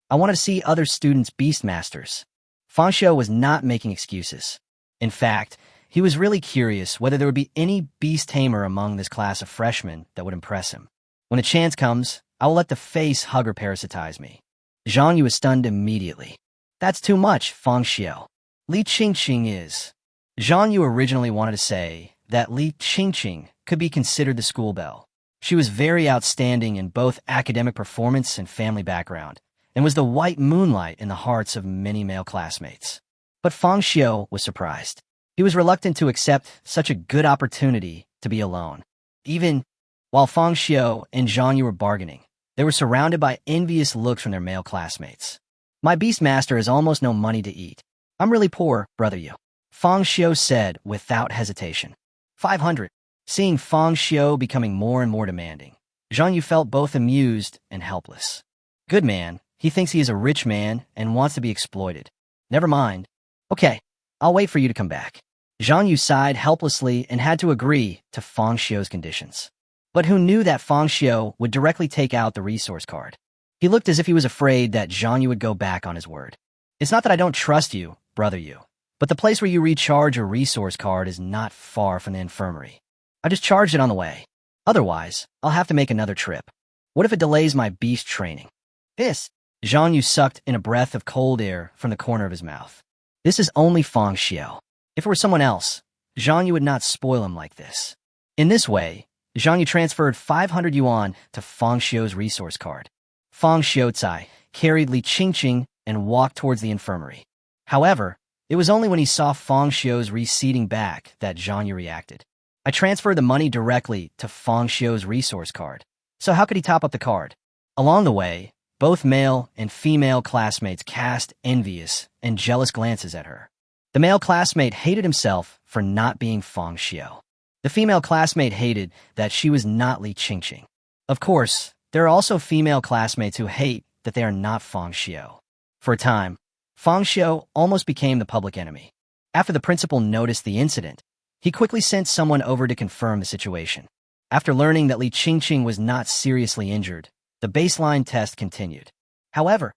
Speaker 1: I wanted to see other students' Beastmasters. Fang Xiu was not making excuses. In fact, he was really curious whether there would be any beast tamer among this class of freshmen that would impress him. When the chance comes, I will let the facehugger parasitize me. Zhang Yu was stunned immediately. That's too much, Fang Xiu. Li Qingqing is. Zhang Yu originally wanted to say that Li Qingqing could be considered the school belle. She was very outstanding in both academic performance and family background, and was the white moonlight in the hearts of many male classmates. But Fang Xiu was surprised. He was reluctant to accept such a good opportunity to be alone. Even while Fang Xiu and Zhang Yu were bargaining, they were surrounded by envious looks from their male classmates. My Beastmaster has almost no money to eat. I'm really poor, brother Yu. Fang Xiu said without hesitation. 500. Seeing Fang Xiu becoming more and more demanding, Zhang Yu felt both amused and helpless. Good man, he thinks he is a rich man and wants to be exploited. Never mind. Okay, I'll wait for you to come back. Zhang Yu sighed helplessly and had to agree to Fang Xiu's conditions. But who knew that Fang Xiu would directly take out the resource card? He looked as if he was afraid that Zhang Yu would go back on his word. It's not that I don't trust you, brother Yu, but the place where you recharge your resource card is not far from the infirmary. I just charged it on the way. Otherwise, I'll have to make another trip. What if it delays my beast training? This. Zhang Yu sucked in a breath of cold air from the corner of his mouth. This is only Fang Xiu. If it were someone else, Zhang Yu would not spoil him like this. In this way, Zhang Yu transferred 500 yuan to Fang Xiu's resource card. Fang Xiuzai carried Li Qingqing and walked towards the infirmary. However, it was only when he saw Fang Xiu's receding back that Zhang Yu reacted. I transferred the money directly to Fang Xiu's resource card, so how could he top up the card? Along the way, both male and female classmates cast envious and jealous glances at her. The male classmate hated himself for not being Fang Xiu. The female classmate hated that she was not Li Qingqing. Of course, there are also female classmates who hate that they are not Fang Xiu. For a time, Fang Xiu almost became the public enemy. After the principal noticed the incident, he quickly sent someone over to confirm the situation. After learning that Li Qingqing was not seriously injured, the baseline test continued. However,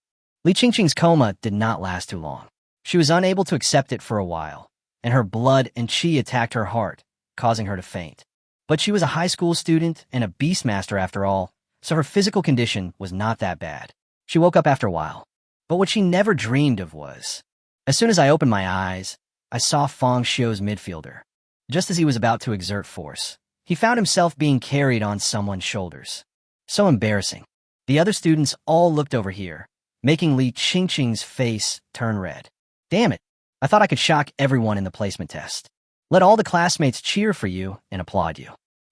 Speaker 1: Li Qingqing's coma did not last too long. She was unable to accept it for a while, and her blood and qi attacked her heart, causing her to faint. But she was a high school student and a Beastmaster after all, so her physical condition was not that bad. She woke up after a while. But what she never dreamed of was, as soon as I opened my eyes, I saw Fang Xiu's midfielder. Just as he was about to exert force, he found himself being carried on someone's shoulders. So embarrassing. The other students all looked over here, making Li Qingqing's face turn red. Damn it, I thought I could shock everyone in the placement test. Let all the classmates cheer for you and applaud you.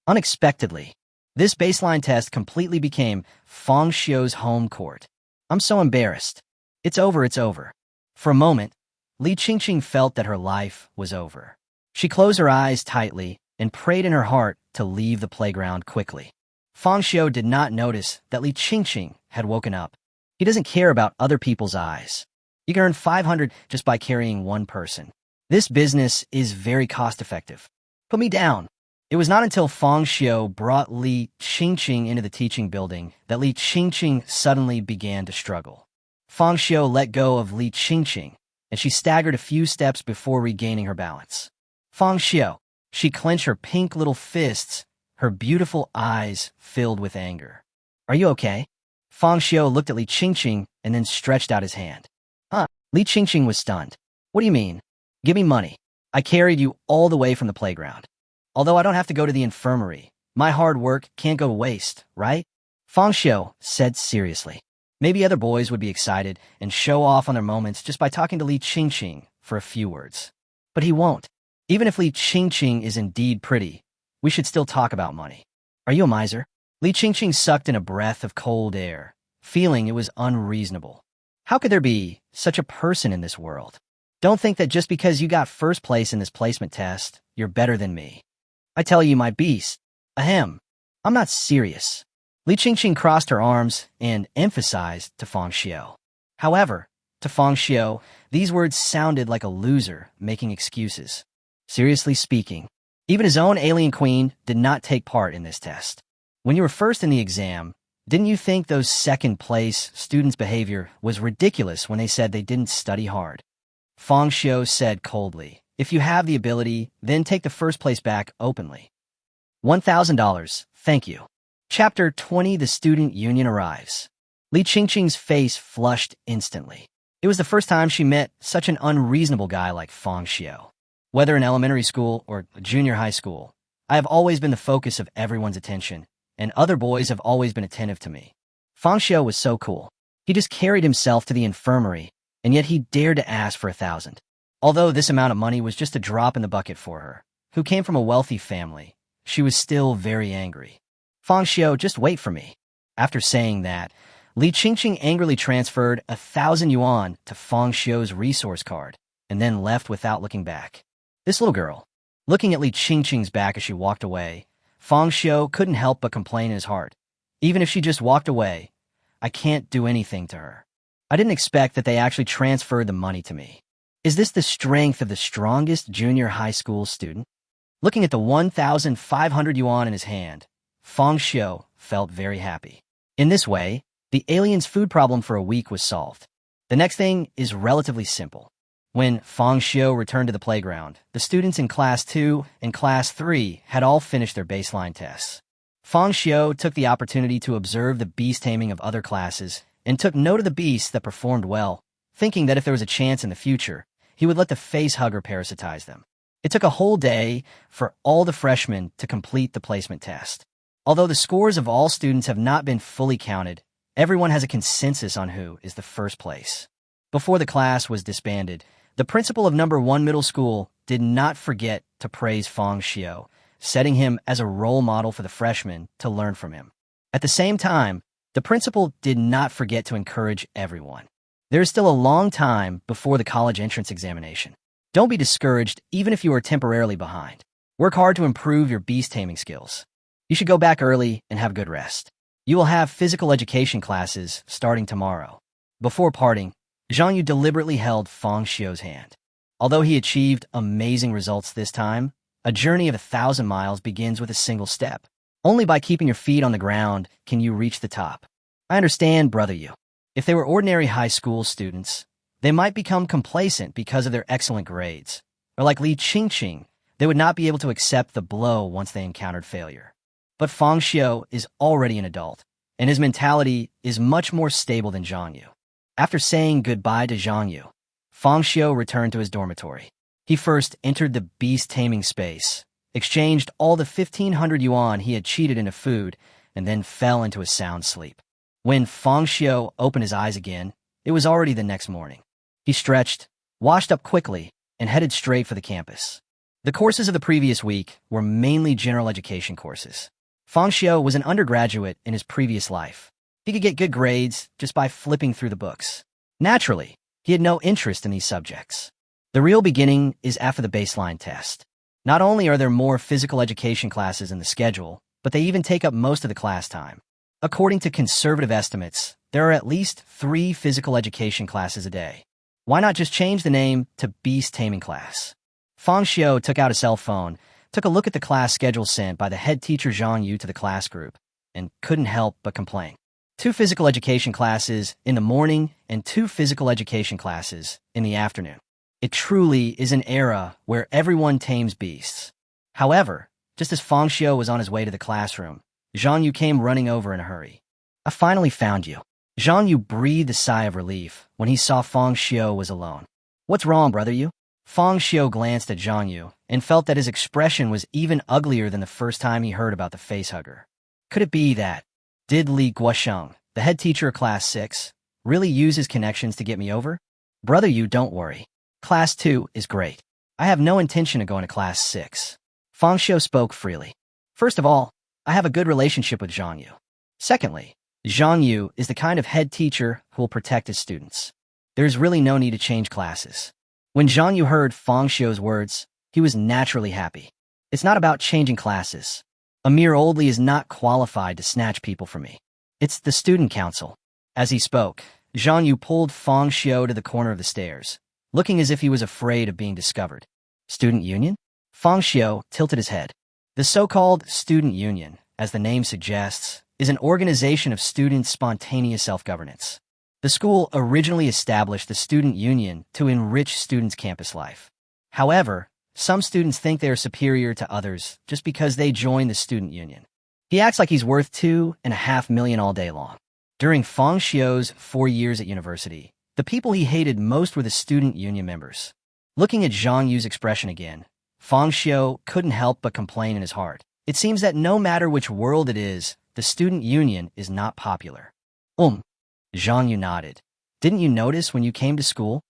Speaker 1: Unexpectedly, this baseline test completely became Fang Xiu's home court. I'm so embarrassed. It's over, it's over. For a moment, Li Qingqing felt that her life was over. She closed her eyes tightly and prayed in her heart to leave the playground quickly. Fang Xiu did not notice that Li Qingqing had woken up. He doesn't care about other people's eyes. You can earn 500 just by carrying one person. This business is very cost-effective. Put me down. It was not until Fang Xiu brought Li Qingqing into the teaching building that Li Qingqing suddenly began to struggle. Fang Xiu let go of Li Qingqing, and she staggered a few steps before regaining her balance. Fang Xiu, she clenched her pink little fists, her beautiful eyes filled with anger. Are you okay? Fang Xiu looked at Li Qingqing and then stretched out his hand. Li Qingqing was stunned. What do you mean? Give me money. I carried you all the way from the playground. Although I don't have to go to the infirmary, my hard work can't go to waste, right? Fang Xiu said seriously. Maybe other boys would be excited and show off on their moments just by talking to Li Qingqing for a few words. But he won't. Even if Li Qingqing is indeed pretty, we should still talk about money. Are you a miser? Li Qingqing sucked in a breath of cold air, feeling it was unreasonable. How could there be such a person in this world? Don't think that just because you got first place in this placement test, you're better than me. I tell you, my beast. Ahem. I'm not serious. Li Qingqing crossed her arms and emphasized to Fang Xiu. However, to Fang Xiu, these words sounded like a loser making excuses. Seriously speaking, even his own alien queen did not take part in this test. When you were first in the exam, didn't you think those second-place students' behavior was ridiculous when they said they didn't study hard? Fang Xiu said coldly, if you have the ability, then take the first place back openly. $1,000, thank you. Chapter 20, The Student Union Arrives. Li Qingqing's face flushed instantly. It was the first time she met such an unreasonable guy like Fang Xiu. Whether in elementary school or junior high school, I have always been the focus of everyone's attention, and other boys have always been attentive to me. Fang Xiu was so cool. He just carried himself to the infirmary, and yet he dared to ask for 1,000. Although this amount of money was just a drop in the bucket for her, who came from a wealthy family, she was still very angry. Fang Xiu, just wait for me. After saying that, Li Qingqing angrily transferred 1,000 yuan to Fang Xiu's resource card, and then left without looking back. This little girl, looking at Li Qingqing's back as she walked away, Fang Xiu couldn't help but complain in his heart. Even if she just walked away, I can't do anything to her. I didn't expect that they actually transferred the money to me. Is this the strength of the strongest junior high school student? Looking at the 1,500 yuan in his hand, Fang Xiu felt very happy. In this way, the alien's food problem for a week was solved. The next thing is relatively simple. When Fang Xiu returned to the playground, the students in Class 2 and Class 3 had all finished their baseline tests. Fang Xiu took the opportunity to observe the beast-taming of other classes and took note of the beasts that performed well, thinking that if there was a chance in the future, he would let the facehugger parasitize them. It took a whole day for all the freshmen to complete the placement test. Although the scores of all students have not been fully counted, everyone has a consensus on who is the first place. Before the class was disbanded, the principal of No. 1 Middle School did not forget to praise Fang Xiu, setting him as a role model for the freshmen to learn from him. At the same time, the principal did not forget to encourage everyone. There is still a long time before the college entrance examination. Don't be discouraged even if you are temporarily behind. Work hard to improve your beast-taming skills. You should go back early and have good rest. You will have physical education classes starting tomorrow. Before parting, Zhang Yu deliberately held Fang Xiu's hand. Although he achieved amazing results this time, a journey of 1,000 miles begins with a single step. Only by keeping your feet on the ground can you reach the top. I understand, brother Yu. If they were ordinary high school students, they might become complacent because of their excellent grades. Or like Li Qingqing, they would not be able to accept the blow once they encountered failure. But Fang Xiu is already an adult, and his mentality is much more stable than Zhang Yu. After saying goodbye to Zhang Yu, Fang Xiu returned to his dormitory. He first entered the beast-taming space, exchanged all the 1,500 yuan he had cheated into food, and then fell into a sound sleep. When Fang Xiu opened his eyes again, it was already the next morning. He stretched, washed up quickly, and headed straight for the campus. The courses of the previous week were mainly general education courses. Fang Xiu was an undergraduate in his previous life. He could get good grades just by flipping through the books. Naturally, he had no interest in these subjects. The real beginning is after the baseline test. Not only are there more physical education classes in the schedule, but they even take up most of the class time. According to conservative estimates, there are at least 3 physical education classes a day. Why not just change the name to Beast-Taming class? Fang Xiu took out a cell phone, took a look at the class schedule sent by the head teacher Zhang Yu to the class group, and couldn't help but complain. 2 physical education classes in the morning and 2 physical education classes in the afternoon. It truly is an era where everyone tames beasts. However, just as Fang Xiu was on his way to the classroom, Zhang Yu came running over in a hurry. "I finally found you." Zhang Yu breathed a sigh of relief when he saw Fang Xiu was alone. "What's wrong, brother you?" Fang Xiu glanced at Zhang Yu and felt that his expression was even uglier than the first time he heard about the facehugger. Could it be that did Li Guosheng, the head teacher of Class 6, really use his connections to get me over? "Brother you, don't worry. Class 2 is great. I have no intention of going to Class 6. Fang Xiu spoke freely. "First of all, I have a good relationship with Zhang Yu. Secondly, Zhang Yu is the kind of head teacher who will protect his students. There's really no need to change classes." When Zhang Yu heard Fang Xiu's words, he was naturally happy. "It's not about changing classes. Amir Oldley is not qualified to snatch people from me. It's the student council." As he spoke, Zhang Yu pulled Fang Xiu to the corner of the stairs, looking as if he was afraid of being discovered. "Student union?" Fang Xiu tilted his head. The so-called student union, as the name suggests, is an organization of students' spontaneous self-governance. The school originally established the student union to enrich students' campus life. However, some students think they are superior to others just because they join the student union. He acts like he's worth $2.5 million all day long. During Fang Xiu's 4 years at university, the people he hated most were the student union members. Looking at Zhang Yu's expression again, Fang Xiu couldn't help but complain in his heart. It seems that no matter which world it is, the student union is not popular. Zhang Yu nodded. "Didn't you notice when you came to school?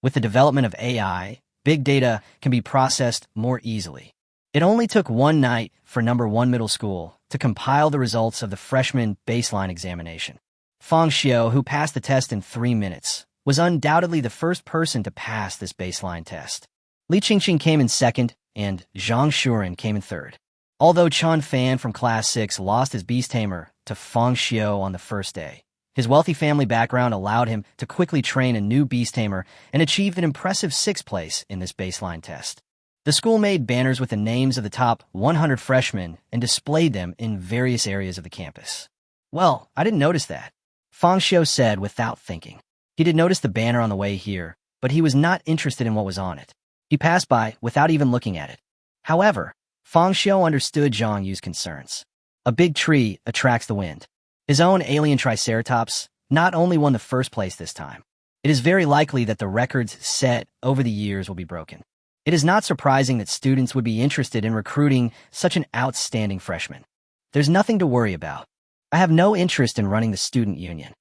Speaker 1: With the development of AI, big data can be processed more easily. It only took one night for number 1 middle school to compile the results of the freshman baseline examination. Fang Xiu, who passed the test in 3 minutes, was undoubtedly the first person to pass this baseline test. Li Qingqing came in second, and Zhang Shuren came in third. Although Chan Fan from Class 6 lost his beast tamer to Fang Xiu on the first day, his wealthy family background allowed him to quickly train a new beast tamer and achieved an impressive 6th place in this baseline test. The school made banners with the names of the top 100 freshmen and displayed them in various areas of the campus. "Well, I didn't notice that," Fang Xiu said without thinking. He did notice the banner on the way here, but he was not interested in what was on it. He passed by without even looking at it. However, Fang Xiu understood Zhang Yu's concerns. A big tree attracts the wind. His own alien triceratops not only won the first place this time, it is very likely that the records set over the years will be broken. It is not surprising that students would be interested in recruiting such an outstanding freshman. "There's nothing to worry about. I have no interest in running the student union."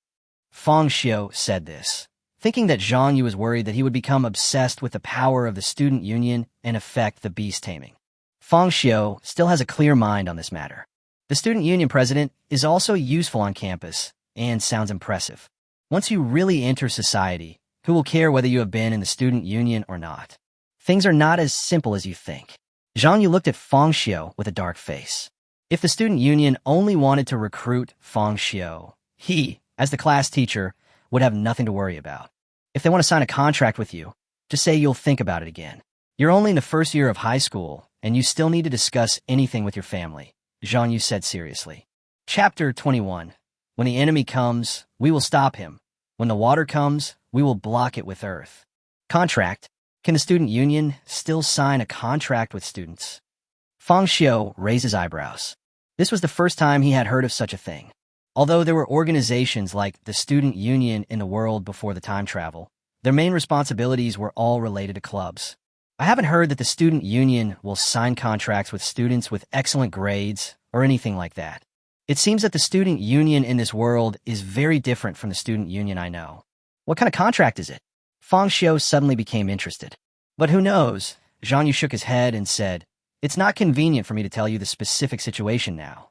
Speaker 1: Fang Xiu said this, thinking that Zhang Yu was worried that he would become obsessed with the power of the student union and affect the beast taming. Fang Xiu still has a clear mind on this matter. The student union president is also useful on campus and sounds impressive. Once you really enter society, who will care whether you have been in the student union or not? Things are not as simple as you think. Zhang Yu looked at Fang Xiu with a dark face. If the student union only wanted to recruit Fang Xiu, he, as the class teacher, would have nothing to worry about. If they want to sign a contract with you, just say you'll think about it again. You're only in the first year of high school, and you still need to discuss anything with your family, Zhang Yu said seriously. Chapter 21. When the enemy comes, we will stop him. When the water comes, we will block it with earth. Contract. Can the student union still sign a contract with students? Fang Xiu raised his eyebrows. This was the first time he had heard of such a thing. Although there were organizations like the student union in the world before the time travel, their main responsibilities were all related to clubs. I haven't heard that the student union will sign contracts with students with excellent grades or anything like that. It seems that the student union in this world is very different from the student union I know. What kind of contract is it? Fang Xiu suddenly became interested. But who knows? Zhang Yu shook his head and said, "It's not convenient for me to tell you the specific situation now.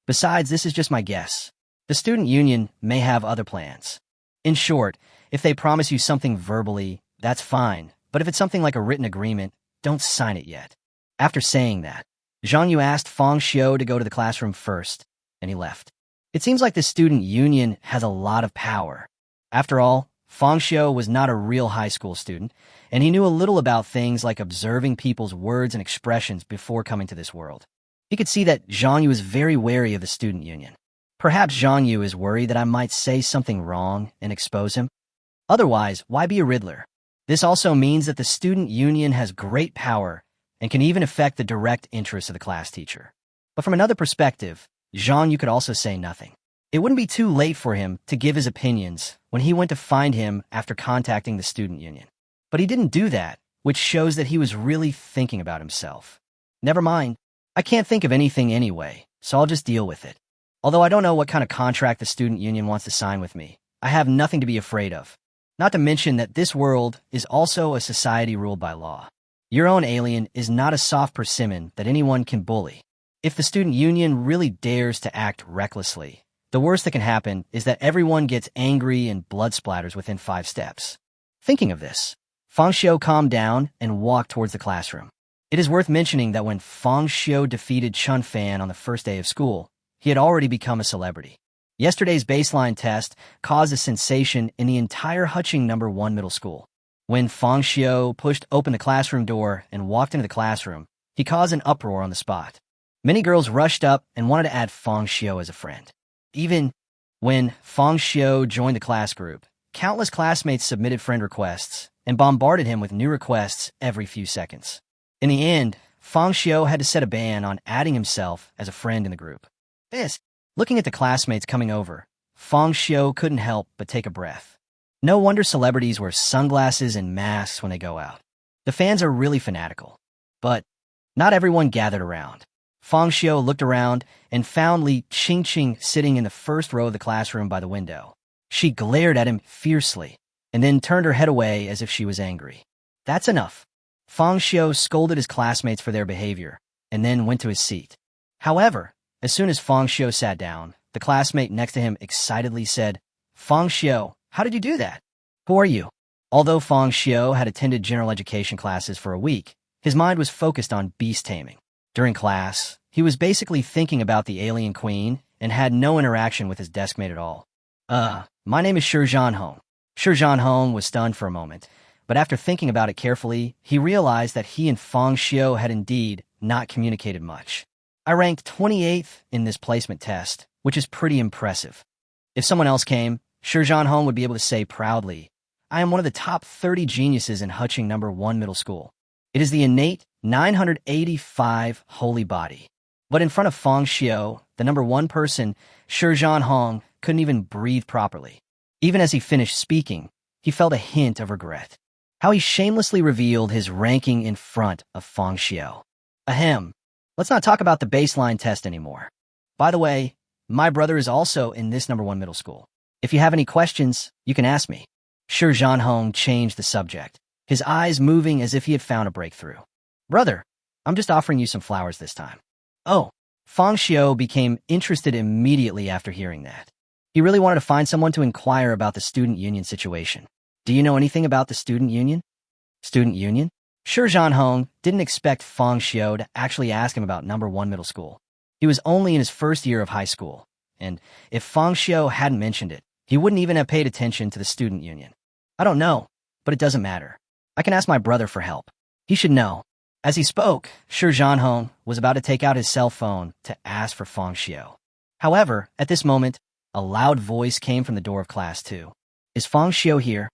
Speaker 1: Besides, this is just my guess. The student union may have other plans. In short, if they promise you something verbally, that's fine, but if it's something like a written agreement, don't sign it yet." After saying that, Zhang Yu asked Fang Xiu to go to the classroom first, and he left. It seems like the student union has a lot of power. After all, Fang Xiu was not a real high school student, and he knew a little about things like observing people's words and expressions before coming to this world. He could see that Zhang Yu is very wary of the student union. Perhaps Zhang Yu is worried that I might say something wrong and expose him. Otherwise, why be a Riddler? This also means that the student union has great power and can even affect the direct interests of the class teacher. But from another perspective, Zhang Yu could also say nothing. It wouldn't be too late for him to give his opinions when he went to find him after contacting the student union. But he didn't do that, which shows that he was really thinking about himself. Never mind. I can't think of anything anyway, so I'll just deal with it. Although I don't know what kind of contract the student union wants to sign with me, I have nothing to be afraid of. Not to mention that this world is also a society ruled by law. Your own alien is not a soft persimmon that anyone can bully. If the student union really dares to act recklessly, the worst that can happen is that everyone gets angry and blood splatters within 5 steps. Thinking of this, Fang Xiu calmed down and walked towards the classroom. It is worth mentioning that when Fang Xiu defeated Chun Fan on the first day of school, he had already become a celebrity. Yesterday's baseline test caused a sensation in the entire Huching No. 1 middle school. When Fang Xiu pushed open the classroom door and walked into the classroom, he caused an uproar on the spot. Many girls rushed up and wanted to add Fang Xiu as a friend. Even when Fang Xiu joined the class group, countless classmates submitted friend requests and bombarded him with new requests every few seconds. In the end, Fang Xiu had to set a ban on adding himself as a friend in the group. Looking at the classmates coming over, Fang Xiu couldn't help but take a breath. No wonder celebrities wear sunglasses and masks when they go out. The fans are really fanatical. But not everyone gathered around. Fang Xiu looked around and found Li Qingqing sitting in the first row of the classroom by the window. She glared at him fiercely and then turned her head away as if she was angry. That's enough. Fang Xiu scolded his classmates for their behavior and then went to his seat. However, as soon as Fang Xiu sat down, the classmate next to him excitedly said, "Fang Xiu, how did you do that? Who are you?" Although Fang Xiu had attended general education classes for a week, his mind was focused on beast-taming. During class, he was basically thinking about the alien queen and had no interaction with his deskmate at all. My name is Shi Zhanhong." Shi Zhanhong was stunned for a moment, but after thinking about it carefully, he realized that he and Fang Xiu had indeed not communicated much. "I ranked 28th in this placement test, which is pretty impressive." If someone else came, Shi Zhanhong would be able to say proudly, "I am one of the top 30 geniuses in Huching No. 1 middle school." It is the innate 985 holy body. But in front of Fang Xiu, the number 1 person, Shi Zhanhong couldn't even breathe properly. Even as he finished speaking, he felt a hint of regret. How he shamelessly revealed his ranking in front of Fang Xiu. Ahem. Let's not talk about the baseline test anymore. By the way, my brother is also in this No. 1 middle school. If you have any questions, you can ask me. Shi Zhanhong changed the subject, his eyes moving as if he had found a breakthrough. "Brother, I'm just offering you some flowers this time." Oh, Fang Xiu became interested immediately after hearing that. He really wanted to find someone to inquire about the student union situation. "Do you know anything about the student union?" Student union? Shi Zhanhong didn't expect Fang Xiu to actually ask him about No. 1 middle school. He was only in his first year of high school, and if Fang Xiu hadn't mentioned it, he wouldn't even have paid attention to the student union. "I don't know, but it doesn't matter. I can ask my brother for help. He should know." As he spoke, Shi Zhanhong was about to take out his cell phone to ask for Fang Xiu. However, at this moment, a loud voice came from the door of class 2. "Is Fang Xiu here?"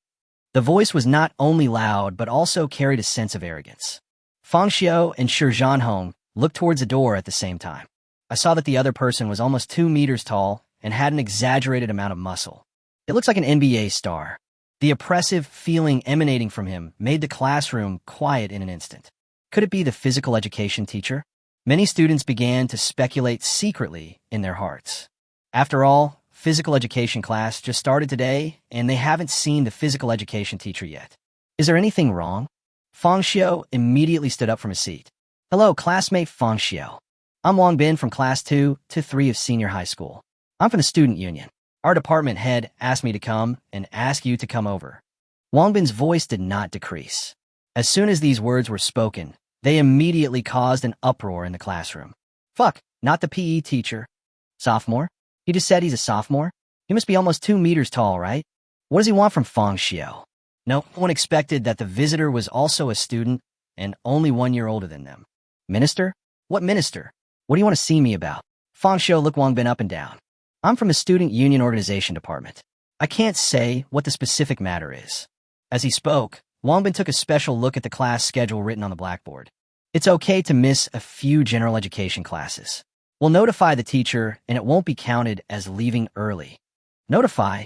Speaker 1: The voice was not only loud, but also carried a sense of arrogance. Fang Xiu and Shi Zhanhong looked towards the door at the same time. I saw that the other person was almost 2 meters tall and had an exaggerated amount of muscle. It looks like an NBA star. The oppressive feeling emanating from him made the classroom quiet in an instant. Could it be the physical education teacher? Many students began to speculate secretly in their hearts. After all, physical education class just started today, and they haven't seen the physical education teacher yet. Is there anything wrong? Fang Xiu immediately stood up from his seat. Hello, classmate Fang Xiu. I'm Wang Bin from Class 2 to 3 of senior high school. I'm from the student union. Our department head asked me to come and ask you to come over. Wang Bin's voice did not decrease. As soon as these words were spoken, they immediately caused an uproar in the classroom. Fuck, not the PE teacher. Sophomore? He just said he's a sophomore? He must be almost 2 meters tall, right? What does he want from Fang Xiu? No one expected that the visitor was also a student and only 1 year older than them. Minister? What minister? What do you want to see me about? Fang Xiu looked Wang Bin up and down. I'm from the student union organization department. I can't say what the specific matter is. As he spoke, Wang Bin took a special look at the class schedule written on the blackboard. It's okay to miss a few general education classes. We'll notify the teacher and it won't be counted as leaving early. Notify?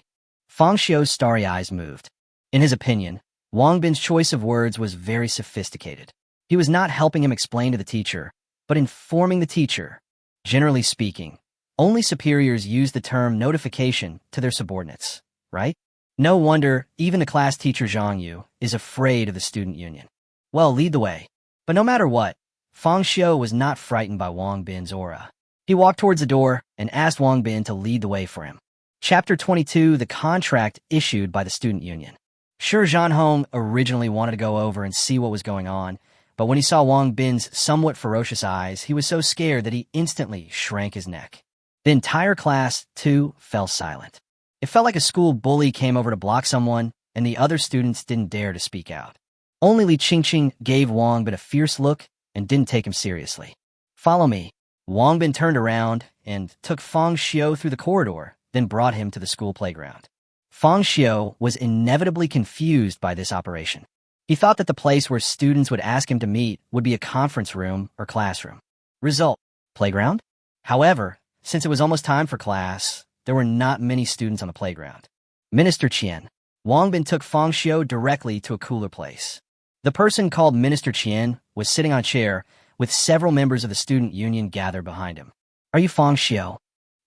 Speaker 1: Fang Xiu's starry eyes moved. In his opinion, Wang Bin's choice of words was very sophisticated. He was not helping him explain to the teacher, but informing the teacher. Generally speaking, only superiors use the term notification to their subordinates, right? No wonder even the class teacher Zhang Yu is afraid of the student union. Well, lead the way. But no matter what, Fang Xiu was not frightened by Wang Bin's aura. He walked towards the door and asked Wang Bin to lead the way for him. Chapter 22, the contract issued by the student union. Sure, Zhan Hong originally wanted to go over and see what was going on, but when he saw Wang Bin's somewhat ferocious eyes, he was so scared that he instantly shrank his neck. The entire class, too, fell silent. It felt like a school bully came over to block someone, and the other students didn't dare to speak out. Only Li Qingqing gave Wang Bin a fierce look and didn't take him seriously. Follow me. Wang Bin turned around and took Fang Xiu through the corridor, then brought him to the school playground. Fang Xiu was inevitably confused by this operation. He thought that the place where students would ask him to meet would be a conference room or classroom. Result: playground? However, since it was almost time for class, there were not many students on the playground. Minister Qian. Wang Bin took Fang Xiu directly to a cooler place. The person called Minister Qian was sitting on a chair with several members of the student union gathered behind him. Are you Fang Xiu?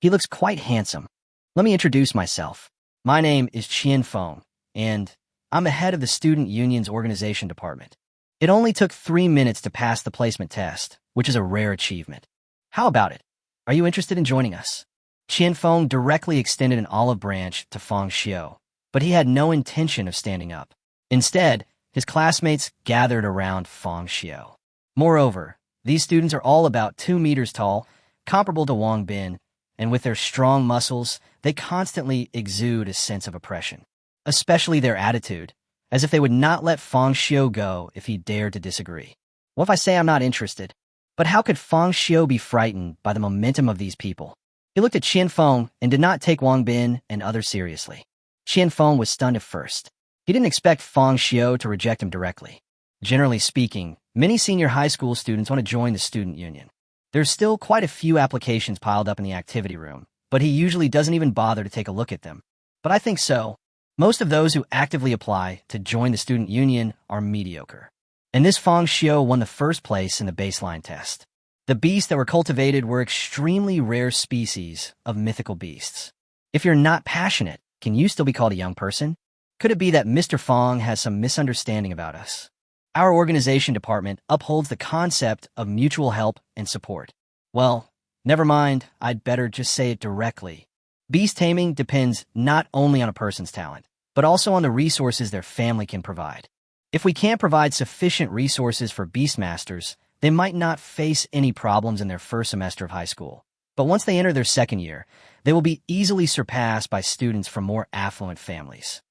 Speaker 1: He looks quite handsome. Let me introduce myself. My name is Qian Feng, and I'm the head of the student union's organization department. It only took 3 minutes to pass the placement test, which is a rare achievement. How about it? Are you interested in joining us? Qian Feng directly extended an olive branch to Fang Xiu, but he had no intention of standing up. Instead, his classmates gathered around Fang Xiu. Moreover, these students are all about 2 meters tall, comparable to Wang Bin, and with their strong muscles, they constantly exude a sense of oppression, especially their attitude, as if they would not let Fang Xiu go if he dared to disagree. What if I say I'm not interested? But how could Fang Xiu be frightened by the momentum of these people? He looked at Qian Feng and did not take Wang Bin and others seriously. Qian Feng was stunned at first. He didn't expect Fang Xiu to reject him directly. Generally speaking, many senior high school students want to join the student union. There's still quite a few applications piled up in the activity room, but he usually doesn't even bother to take a look at them. But I think so. Most of those who actively apply to join the student union are mediocre. And this Fang Xiu won the first place in the baseline test. The beasts that were cultivated were extremely rare species of mythical beasts. If you're not passionate, can you still be called a young person? Could it be that Mr. Fang has some misunderstanding about us? Our organization department upholds the concept of mutual help and support. Well, never mind, I'd better just say it directly. Beast-taming depends not only on a person's talent, but also on the resources their family can provide. If we can't provide sufficient resources for beastmasters, they might not face any problems in their first semester of high school. But once they enter their second year, they will be easily surpassed by students from more affluent families.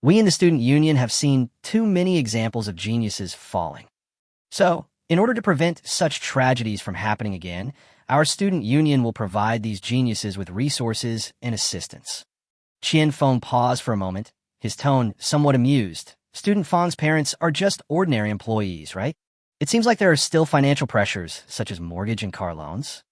Speaker 1: We in the student union have seen too many examples of geniuses falling. So, in order to prevent such tragedies from happening again, our student union will provide these geniuses with resources and assistance. Qian Feng paused for a moment, his tone somewhat amused. Student Feng's parents are just ordinary employees, right? It seems like there are still financial pressures, such as mortgage and car loans.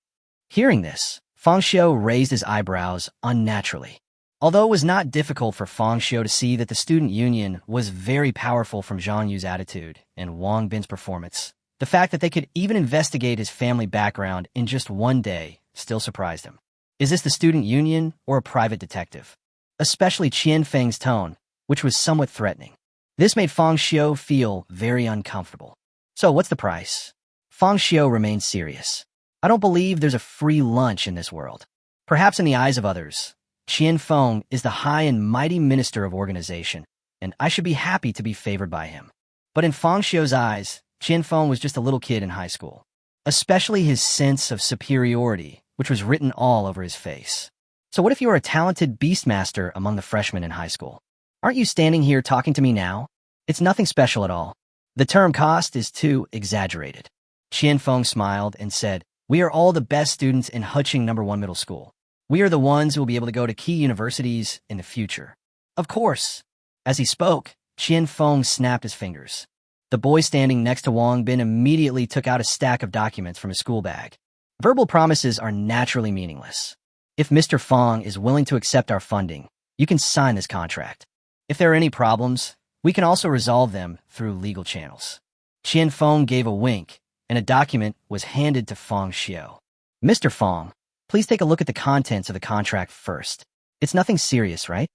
Speaker 1: Hearing this, Fang Xiu raised his eyebrows unnaturally. Although it was not difficult for Fang Xiu to see that the student union was very powerful from Zhang Yu's attitude and Wang Bin's performance, the fact that they could even investigate his family background in just 1 day still surprised him. Is this the student union or a private detective? Especially Qian Feng's tone, which was somewhat threatening. This made Fang Xiu feel very uncomfortable. So what's the price? Fang Xiu remained serious. I don't believe there's a free lunch in this world. Perhaps in the eyes of others, Qian Feng is the high and mighty minister of organization, and I should be happy to be favored by him. But in Fang Xiu's eyes, Qian Feng was just a little kid in high school. Especially his sense of superiority, which was written all over his face. So what if you are a talented beastmaster among the freshmen in high school? Aren't you standing here talking to me now? It's nothing special at all. The term cost is too exaggerated. Qian Feng smiled and said, "We are all the best students in Huqing No. 1 Middle School. We are the ones who will be able to go to key universities in the future." Of course. As he spoke, Qian Feng snapped his fingers. The boy standing next to Wang Bin immediately took out a stack of documents from his school bag. Verbal promises are naturally meaningless. If Mr. Feng is willing to accept our funding, you can sign this contract. If there are any problems, we can also resolve them through legal channels. Qian Feng gave a wink, and a document was handed to Fang Xiu. Mr. Feng, please take a look at the contents of the contract first. It's nothing serious, right?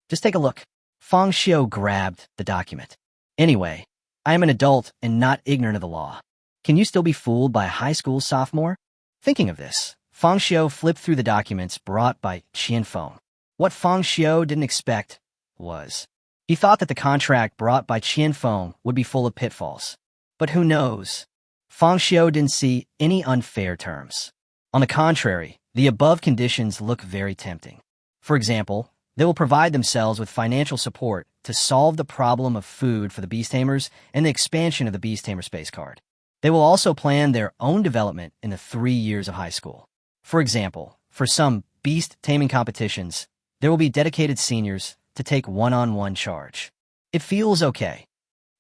Speaker 1: Just take a look. Fang Xiu grabbed the document. Anyway, I am an adult and not ignorant of the law. Can you still be fooled by a high school sophomore? Thinking of this, Fang Xiu flipped through the documents brought by Qian Feng. What Fang Xiu didn't expect was, he thought that the contract brought by Qian Feng would be full of pitfalls. But who knows? Fang Xiu didn't see any unfair terms. On the contrary, the above conditions look very tempting. For example, they will provide themselves with financial support to solve the problem of food for the Beast-Tamers and the expansion of the Beast-Tamer space card. They will also plan their own development in the 3 years of high school. For example, for some Beast-Taming competitions, there will be dedicated seniors to take one-on-one charge. It feels okay.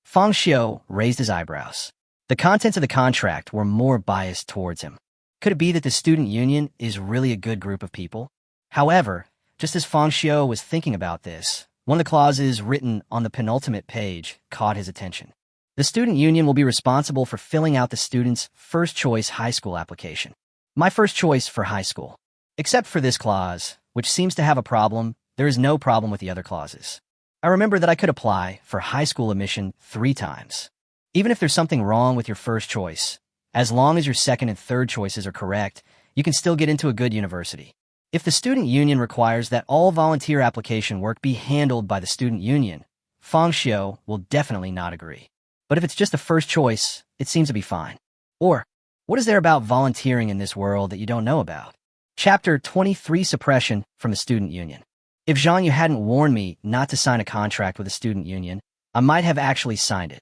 Speaker 1: Fang Xiu raised his eyebrows. The contents of the contract were more biased towards him. Could it be that the student union is really a good group of people? However, just as Fang Xiu was thinking about this, one of the clauses written on the penultimate page caught his attention. The student union will be responsible for filling out the student's first-choice high school application. My first choice for high school. Except for this clause, which seems to have a problem, there is no problem with the other clauses. I remember that I could apply for high school admission 3 times. Even if there's something wrong with your first choice, as long as your second and third choices are correct, you can still get into a good university. If the student union requires that all volunteer application work be handled by the student union, Fang Xiu will definitely not agree. But if it's just a first choice, it seems to be fine. Or, what is there about volunteering in this world that you don't know about? Chapter 23 Suppression from the Student Union. If Zhang Yu hadn't warned me not to sign a contract with the student union, I might have actually signed it.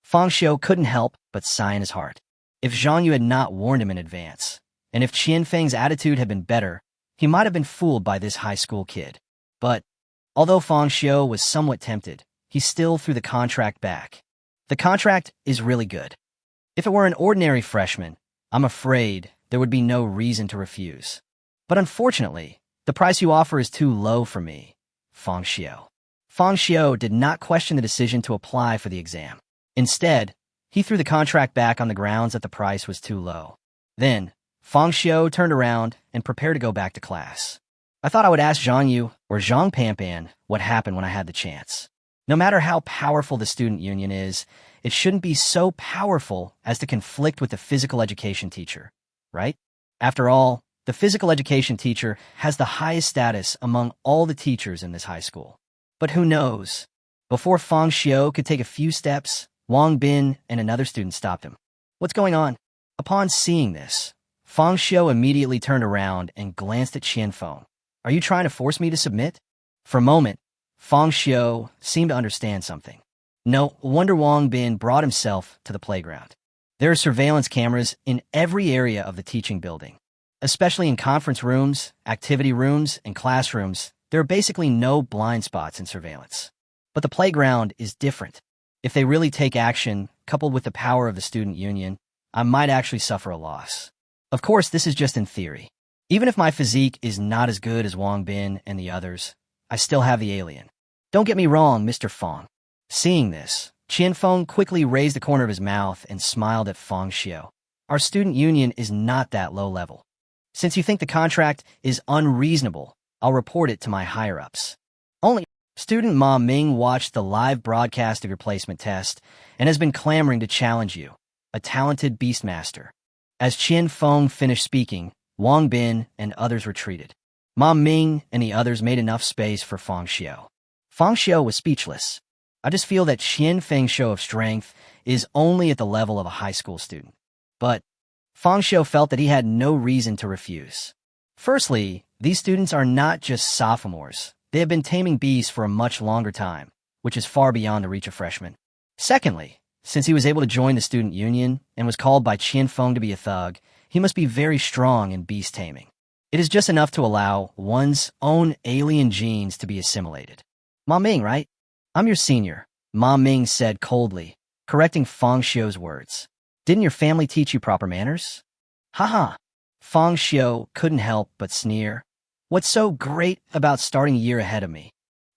Speaker 1: Fang Xiu couldn't help but sigh in his heart. If Zhang Yu had not warned him in advance, and if Qian Feng's attitude had been better, he might have been fooled by this high school kid. But, although Fang Xiu was somewhat tempted, he still threw the contract back. The contract is really good. If it were an ordinary freshman, I'm afraid there would be no reason to refuse. But unfortunately, the price you offer is too low for me, Fang Xiu. Fang Xiu did not question the decision to apply for the exam. Instead, he threw the contract back on the grounds that the price was too low. Then, Fang Xiu turned around and prepared to go back to class. I thought I would ask Zhang Yu or Zhang Panpan what happened when I had the chance. No matter how powerful the student union is, it shouldn't be so powerful as to conflict with the physical education teacher, right? After all, the physical education teacher has the highest status among all the teachers in this high school. But who knows? Before Fang Xiu could take a few steps, Wang Bin and another student stopped him. What's going on? Upon seeing this, Fang Xiu immediately turned around and glanced at Qian Feng. Are you trying to force me to submit? For a moment, Fang Xiu seemed to understand something. No wonder Wang Bin brought himself to the playground. There are surveillance cameras in every area of the teaching building. Especially in conference rooms, activity rooms, and classrooms, there are basically no blind spots in surveillance. But the playground is different. If they really take action, coupled with the power of the student union, I might actually suffer a loss. Of course, this is just in theory. Even if my physique is not as good as Wang Bin and the others, I still have the alien. Don't get me wrong, Mr. Feng. Seeing this, Qian Feng quickly raised the corner of his mouth and smiled at Fang Xiu. Our student union is not that low level. Since you think the contract is unreasonable, I'll report it to my higher-ups. Only Student Ma Ming watched the live broadcast of your placement test and has been clamoring to challenge you, a talented beastmaster. As Qian Feng finished speaking, Wang Bin and others retreated. Ma Ming and the others made enough space for Fang Xiu. Fang Xiu was speechless. I just feel that Qian Feng's show of strength is only at the level of a high school student. But Fang Xiu felt that he had no reason to refuse. Firstly, these students are not just sophomores. They have been taming beasts for a much longer time, which is far beyond the reach of freshmen. Secondly, since he was able to join the student union and was called by Qian Feng to be a thug, he must be very strong in beast taming. It is just enough to allow one's own alien genes to be assimilated. Ma Ming, right? I'm your senior, Ma Ming said coldly, correcting Fang Xiu's words. Didn't your family teach you proper manners? Haha. Fang Xiu couldn't help but sneer. What's so great about starting a year ahead of me?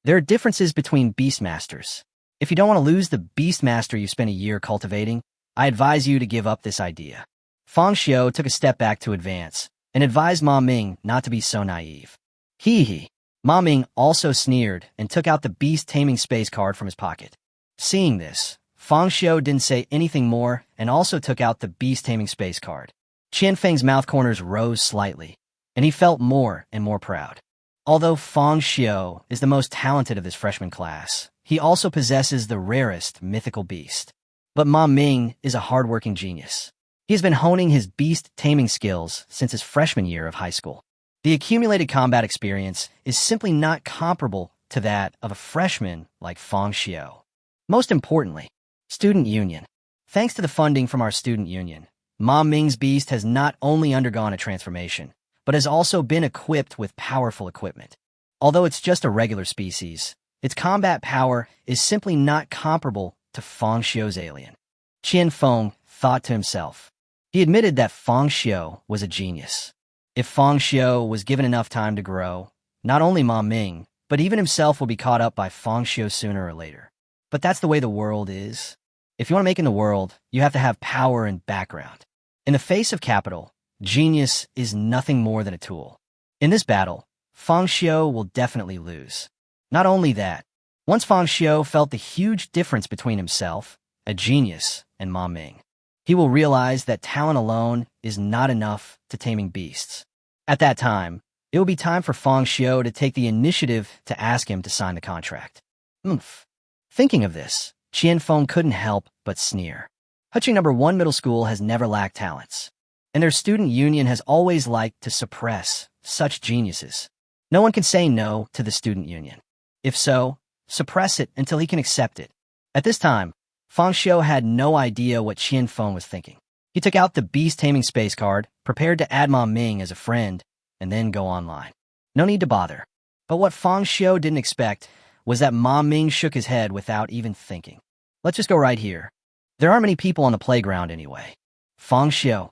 Speaker 1: There are differences between beastmasters. If you don't want to lose the beastmaster you spent a year cultivating, I advise you to give up this idea. Fang Xiu took a step back to advance and advised Ma Ming not to be so naive. Hee hee. Ma Ming also sneered and took out the beast-taming space card from his pocket. Seeing this, Fang Xiu didn't say anything more and also took out the beast-taming space card. Qian Feng's mouth corners rose slightly, and he felt more and more proud. Although Fang Xiu is the most talented of this freshman class, he also possesses the rarest mythical beast. But Ma Ming is a hardworking genius. He has been honing his beast-taming skills since his freshman year of high school. The accumulated combat experience is simply not comparable to that of a freshman like Fang Xiu. Most importantly, student union. Thanks to the funding from our student union, Ma Ming's beast has not only undergone a transformation, but has also been equipped with powerful equipment. Although it's just a regular species, its combat power is simply not comparable to Fang Xiu's alien. Qian Feng thought to himself. He admitted that Fang Xiu was a genius. If Fang Xiu was given enough time to grow, not only Ma Ming, but even himself will be caught up by Fang Xiu sooner or later. But that's the way the world is. If you want to make in the world, you have to have power and background. In the face of capital, genius is nothing more than a tool. In this battle, Fang Xiu will definitely lose. Not only that, once Fang Xiu felt the huge difference between himself, a genius, and Ma Ming, he will realize that talent alone is not enough to taming beasts. At that time, it will be time for Fang Xiu to take the initiative to ask him to sign the contract. Thinking of this, Qian Feng couldn't help but sneer. Huchi No. 1 Middle School has never lacked talents, and their student union has always liked to suppress such geniuses. No one can say no to the student union. If so, suppress it until he can accept it. At this time, Fang Xiu had no idea what Qian Feng was thinking. He took out the beast-taming space card, prepared to add Ma Ming as a friend, and then go online. No need to bother. But what Fang Xiu didn't expect was that Ma Ming shook his head without even thinking. Let's just go right here. There aren't many people on the playground anyway. Fang Xiu.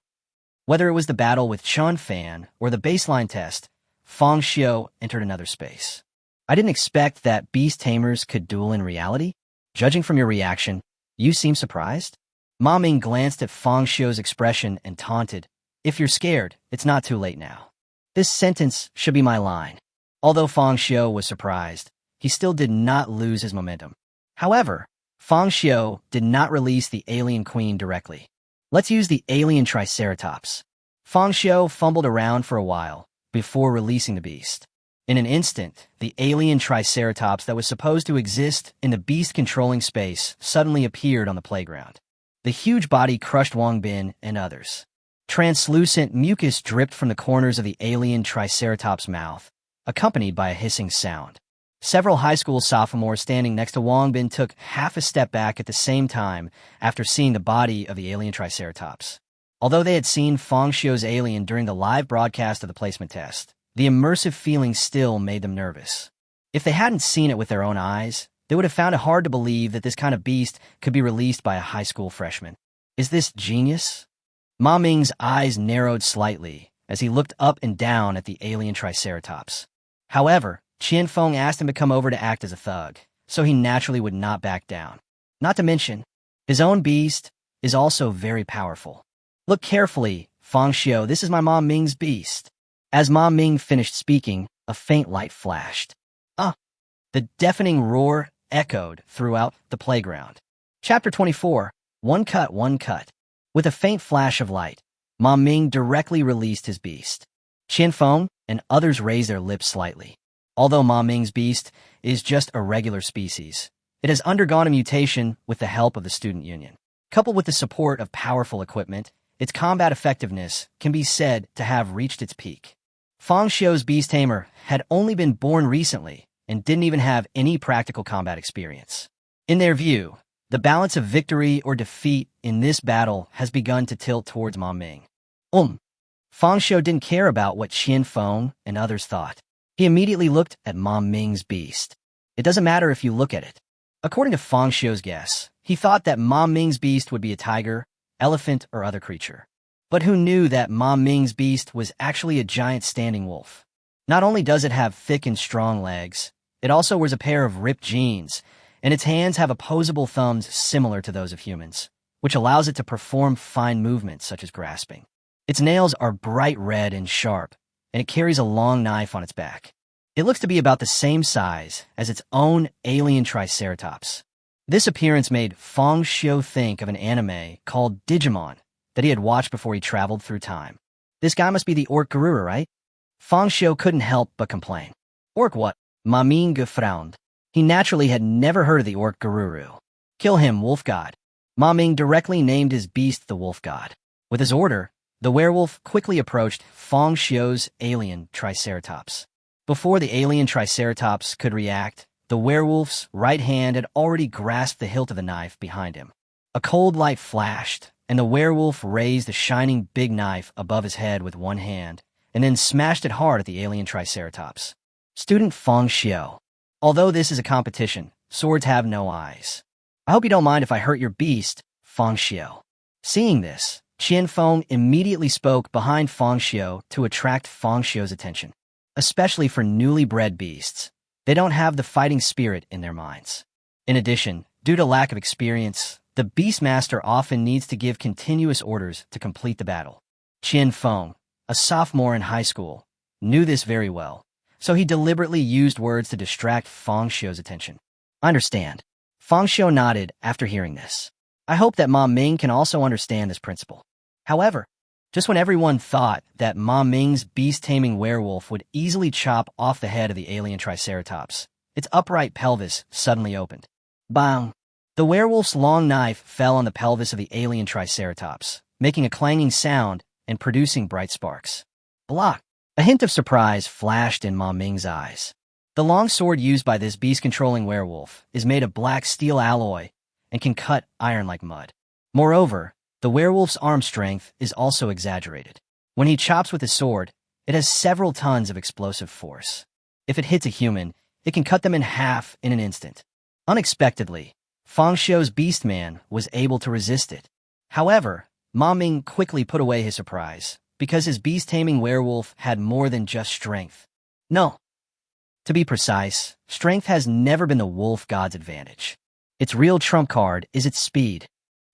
Speaker 1: Whether it was the battle with Chun Fan or the baseline test, Fang Xiu entered another space. I didn't expect that beast tamers could duel in reality. Judging from your reaction, you seem surprised? Ma Ming glanced at Fang Xiu's expression and taunted, "If you're scared, it's not too late now." This sentence should be my line. Although Fang Xiu was surprised, he still did not lose his momentum. However, Fang Xiu did not release the alien queen directly. Let's use the alien triceratops. Fang Xiu fumbled around for a while before releasing the beast. In an instant, the alien triceratops that was supposed to exist in the beast-controlling space suddenly appeared on the playground. The huge body crushed Wang Bin and others. Translucent mucus dripped from the corners of the alien triceratops' mouth, accompanied by a hissing sound. Several high school sophomores standing next to Wang Bin took half a step back at the same time after seeing the body of the alien triceratops. Although they had seen Fang Xiu's alien during the live broadcast of the placement test, the immersive feeling still made them nervous. If they hadn't seen it with their own eyes, they would have found it hard to believe that this kind of beast could be released by a high school freshman. Is this genius? Ma Ming's eyes narrowed slightly as he looked up and down at the alien triceratops. However, Qian Feng asked him to come over to act as a thug, so he naturally would not back down. Not to mention, his own beast is also very powerful. Look carefully, Fang Xiu, this is my Ma Ming's beast. As Ma Ming finished speaking, a faint light flashed. The The deafening roar echoed throughout the playground. Chapter 24. One cut, one cut. With a faint flash of light, Ma Ming directly released his beast. Qian Feng and others raised their lips slightly. Although Ma Ming's beast is just a regular species, it has undergone a mutation with the help of the student union. Coupled with the support of powerful equipment, its combat effectiveness can be said to have reached its peak. Fang Xiu's beast tamer had only been born recently and didn't even have any practical combat experience. In their view, the balance of victory or defeat in this battle has begun to tilt towards Ma Ming. Fang Xiu didn't care about what Qian Feng and others thought. He immediately looked at Ma Ming's beast. It doesn't matter if you look at it. According to Fang Xiu's guess, he thought that Ma Ming's beast would be a tiger, elephant, or other creature. But who knew that Ma Ming's beast was actually a giant standing wolf? Not only does it have thick and strong legs, it also wears a pair of ripped jeans, and its hands have opposable thumbs similar to those of humans, which allows it to perform fine movements such as grasping. Its nails are bright red and sharp, and it carries a long knife on its back. It looks to be about the same size as its own alien Triceratops. This appearance made Fang Xiu think of an anime called Digimon that he had watched before he traveled through time. This guy must be the Orc Garura, right? Fang Xiu couldn't help but complain. Orc what? Ma Ming gefrowned. He naturally had never heard of the Orc Garuru. Kill him, Wolf God. Ma Ming directly named his beast the Wolf God. With his order, the werewolf quickly approached Fang Xiu's alien Triceratops. Before the alien Triceratops could react, the werewolf's right hand had already grasped the hilt of the knife behind him. A cold light flashed, and the werewolf raised the shining big knife above his head with one hand, and then smashed it hard at the alien Triceratops. Student Fang Xiu. Although this is a competition, swords have no eyes. I hope you don't mind if I hurt your beast, Fang Xiu. Seeing this, Qian Feng immediately spoke behind Fang Xiu to attract Fang Xiu's attention. Especially for newly bred beasts, they don't have the fighting spirit in their minds. In addition, due to lack of experience, the Beastmaster often needs to give continuous orders to complete the battle. Qian Feng, a sophomore in high school, knew this very well, so he deliberately used words to distract Fang Xiu's attention. I understand. Fang Xiu nodded after hearing this. I hope that Ma Ming can also understand this principle. However, just when everyone thought that Ma Ming's beast-taming werewolf would easily chop off the head of the alien Triceratops, its upright pelvis suddenly opened. Bang! The werewolf's long knife fell on the pelvis of the alien Triceratops, making a clanging sound and producing bright sparks. Block! A hint of surprise flashed in Ma Ming's eyes. The long sword used by this beast-controlling werewolf is made of black steel alloy and can cut iron like mud. Moreover, the werewolf's arm strength is also exaggerated. When he chops with his sword, it has several tons of explosive force. If it hits a human, it can cut them in half in an instant. Unexpectedly, Fang Xiu's Beastman was able to resist it. However, Ma Ming quickly put away his surprise, because his beast-taming werewolf had more than just strength. No. To be precise, strength has never been the wolf god's advantage. Its real trump card is its speed.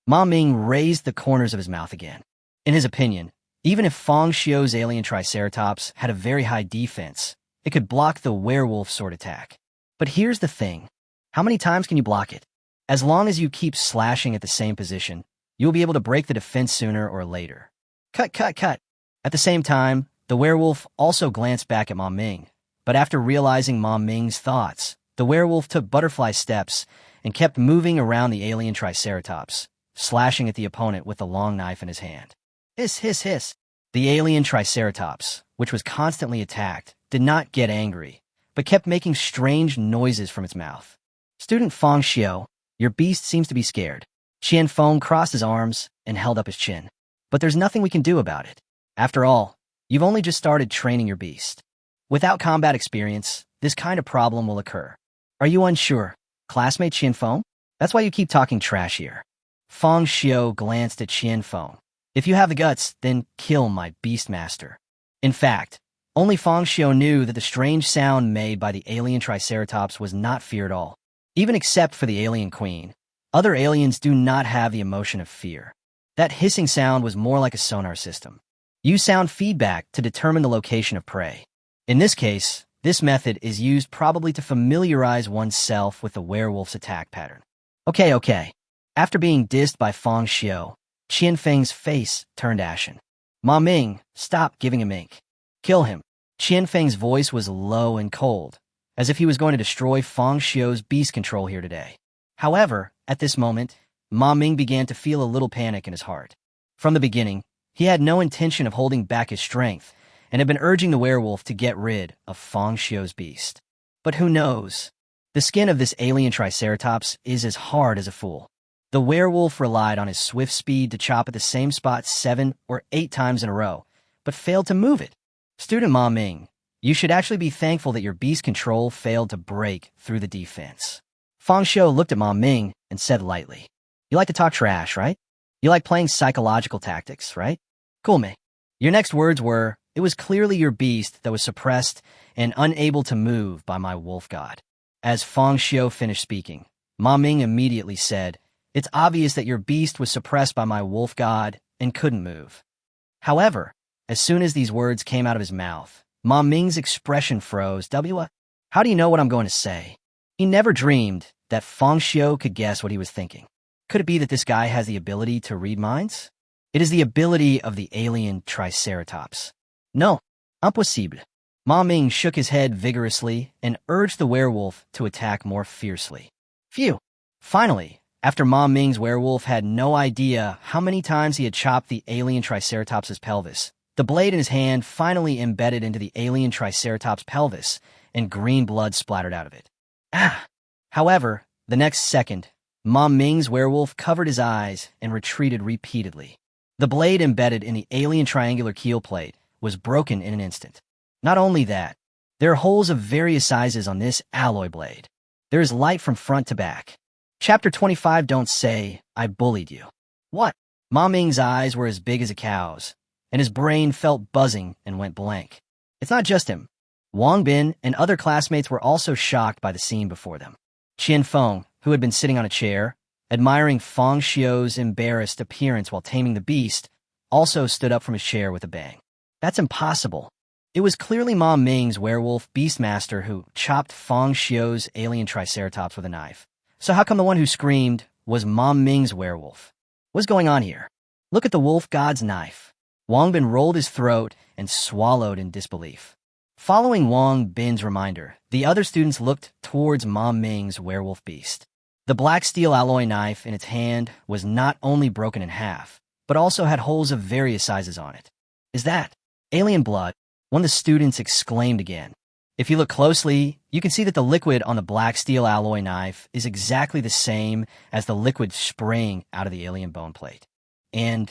Speaker 1: Ma Ming raised the corners of his mouth again. In his opinion, even if Fang Xiu's alien Triceratops had a very high defense, it could block the werewolf sword attack. But here's the thing. How many times can you block it? As long as you keep slashing at the same position, you'll be able to break the defense sooner or later. Cut, cut, cut. At the same time, the werewolf also glanced back at Ma Ming, but after realizing Ma Ming's thoughts, the werewolf took butterfly steps and kept moving around the alien Triceratops, slashing at the opponent with the long knife in his hand. Hiss, hiss, hiss. The alien Triceratops, which was constantly attacked, did not get angry, but kept making strange noises from its mouth. Student Fang Xiu, your beast seems to be scared. Qian Feng crossed his arms and held up his chin. But there's nothing we can do about it. After all, you've only just started training your beast. Without combat experience, this kind of problem will occur. Are you unsure, classmate Qian Feng? That's why you keep talking trash here. Fang Xiu glanced at Qian Feng. If you have the guts, then kill my Beastmaster. In fact, only Fang Xiu knew that the strange sound made by the alien Triceratops was not fear at all. Even except for the alien queen, other aliens do not have the emotion of fear. That hissing sound was more like a sonar system. Use sound feedback to determine the location of prey. In this case, This method is used probably to familiarize oneself with the werewolf's attack pattern. Okay. After being dissed by Fang Xiu, Qian Feng's face turned ashen. Ma Ming, stop giving him ink. Kill him. Qian Feng's voice was low and cold, as if he was going to destroy Fang Xiu's beast control here today. However, at this moment, Ma Ming began to feel a little panic in his heart. From the beginning, he had no intention of holding back his strength and had been urging the werewolf to get rid of Fang Xiu's beast. But who knows? The skin of this alien triceratops is as hard as a fool. The werewolf relied on his swift speed to chop at the same spot 7 or 8 times in a row, but failed to move it. Student Ma Ming, you should actually be thankful that your beast control failed to break through the defense. Fang Xiu looked at Ma Ming and said lightly, "You like to talk trash, right? You like playing psychological tactics, right? Cool, me." Your next words were, "It was clearly your beast that was suppressed and unable to move by my wolf god." As Fang Xiu finished speaking, Ma Ming immediately said, "It's obvious that your beast was suppressed by my wolf god and couldn't move." However, as soon as these words came out of his mouth, Ma Ming's expression froze. How do you know what I'm going to say? He never dreamed that Fang Xiu could guess what he was thinking. Could it be that this guy has the ability to read minds? It is the ability of the alien triceratops. No, impossible. Ma Ming shook his head vigorously and urged the werewolf to attack more fiercely. Phew! Finally, after Ma Ming's werewolf had no idea how many times he had chopped the alien triceratops's pelvis, the blade in his hand finally embedded into the alien triceratops' pelvis, and green blood splattered out of it. Ah! However, the next second, Ma Ming's werewolf covered his eyes and retreated repeatedly. The blade embedded in the alien triangular keel plate was broken in an instant. Not only that, there are holes of various sizes on this alloy blade. There is light from front to back. Chapter 25. Don't say, I bullied you. What? Ma Ming's eyes were as big as a cow's, and his brain felt buzzing and went blank. It's not just him. Wang Bin and other classmates were also shocked by the scene before them. Qian Feng, who had been sitting on a chair, admiring Fang Xiu's embarrassed appearance while taming the beast, also stood up from his chair with a bang. That's impossible. It was clearly Ma Ming's werewolf beastmaster who chopped Fang Xiu's alien triceratops with a knife. So how come the one who screamed was Ma Ming's werewolf? What's going on here? Look at the wolf god's knife. Wang Bin rolled his throat and swallowed in disbelief. Following Wang Bin's reminder, the other students looked towards Ma Ming's werewolf beast. The black steel alloy knife in its hand was not only broken in half, but also had holes of various sizes on it. Is that alien blood? One of the students exclaimed again. If you look closely, you can see that the liquid on the black steel alloy knife is exactly the same as the liquid spraying out of the alien bone plate. And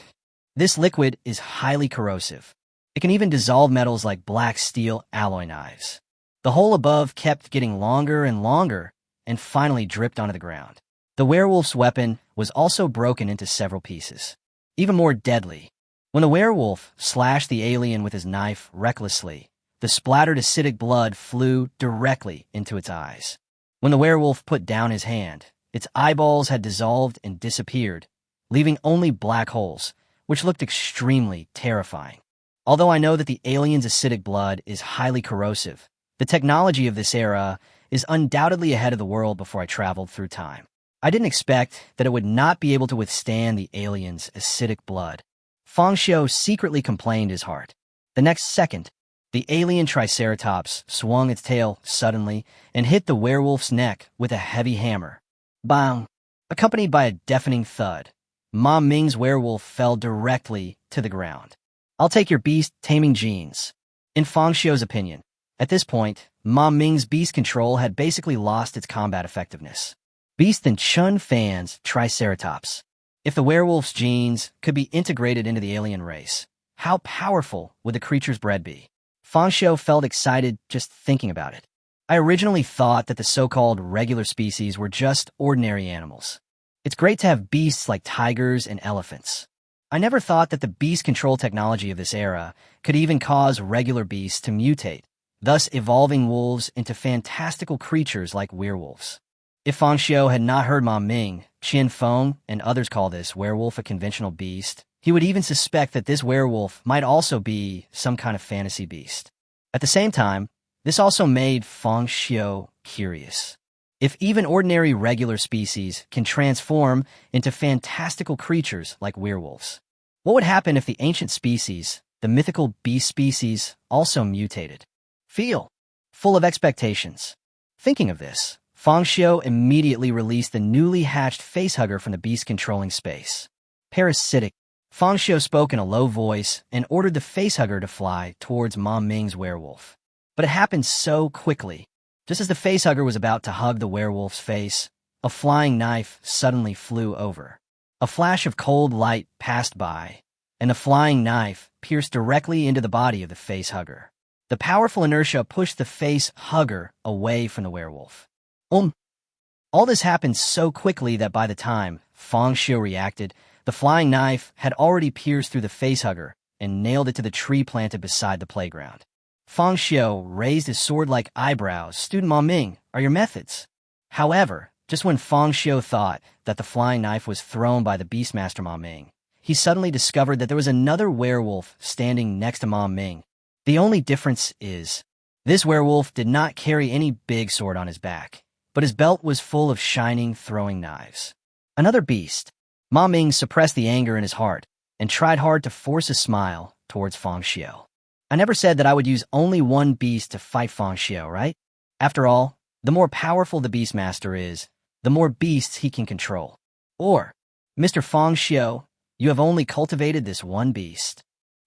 Speaker 1: this liquid is highly corrosive. It can even dissolve metals like black steel alloy knives. The hole above kept getting longer and longer and finally dripped onto the ground. The werewolf's weapon was also broken into several pieces. Even more deadly, when the werewolf slashed the alien with his knife recklessly, the splattered acidic blood flew directly into its eyes. When the werewolf put down his hand, its eyeballs had dissolved and disappeared, leaving only black holes, which looked extremely terrifying. Although I know that the alien's acidic blood is highly corrosive, the technology of this era is undoubtedly ahead of the world before I traveled through time. I didn't expect that it would not be able to withstand the alien's acidic blood. Fang Xiu secretly complained his heart. The next second, the alien triceratops swung its tail suddenly and hit the werewolf's neck with a heavy hammer. Bang! Accompanied by a deafening thud, Ma Ming's werewolf fell directly to the ground. I'll take your beast-taming genes. In Fang Xiu's opinion, at this point, Ma Ming's beast control had basically lost its combat effectiveness. Beast and Chun Fan's triceratops. If the werewolf's genes could be integrated into the alien race, how powerful would the creature's bred be? Fang Xiu felt excited just thinking about it. I originally thought that the so-called regular species were just ordinary animals. It's great to have beasts like tigers and elephants. I never thought that the beast control technology of this era could even cause regular beasts to mutate, thus evolving wolves into fantastical creatures like werewolves. If Fang Xiu had not heard Ma Ming, Qian Feng, and others call this werewolf a conventional beast, he would even suspect that this werewolf might also be some kind of fantasy beast. At the same time, This also made Fang Xiu curious. If even ordinary regular species can transform into fantastical creatures like werewolves, what would happen if the ancient species, the mythical beast species, also mutated? Full of expectations. Thinking of this, Fang Xiu immediately released the newly hatched facehugger from the beast-controlling space. Parasitic. Fang Xiu spoke in a low voice and ordered the facehugger to fly towards Ma Ming's werewolf. But it happened so quickly. Just as the facehugger was about to hug the werewolf's face, a flying knife suddenly flew over. A flash of cold light passed by, and the flying knife pierced directly into the body of the facehugger. The powerful inertia pushed the facehugger away from the werewolf. All this happened so quickly that by the time Fang Xiu reacted, the flying knife had already pierced through the facehugger and nailed it to the tree planted beside the playground. Fang Xiu raised his sword-like eyebrows. "Student Ma Ming, are your methods?" However, just when Fang Xiu thought that the flying knife was thrown by the Beastmaster Ma Ming, he suddenly discovered that there was another werewolf standing next to Ma Ming. The only difference is, this werewolf did not carry any big sword on his back, but his belt was full of shining throwing knives. Another beast. Ma Ming suppressed the anger in his heart and tried hard to force a smile towards Fang Xiu. I never said that I would use only one beast to fight Fang Xiu, right? After all, the more powerful the Beastmaster is, the more beasts he can control. Or, Mr. Fang Xiu, you have only cultivated this one beast.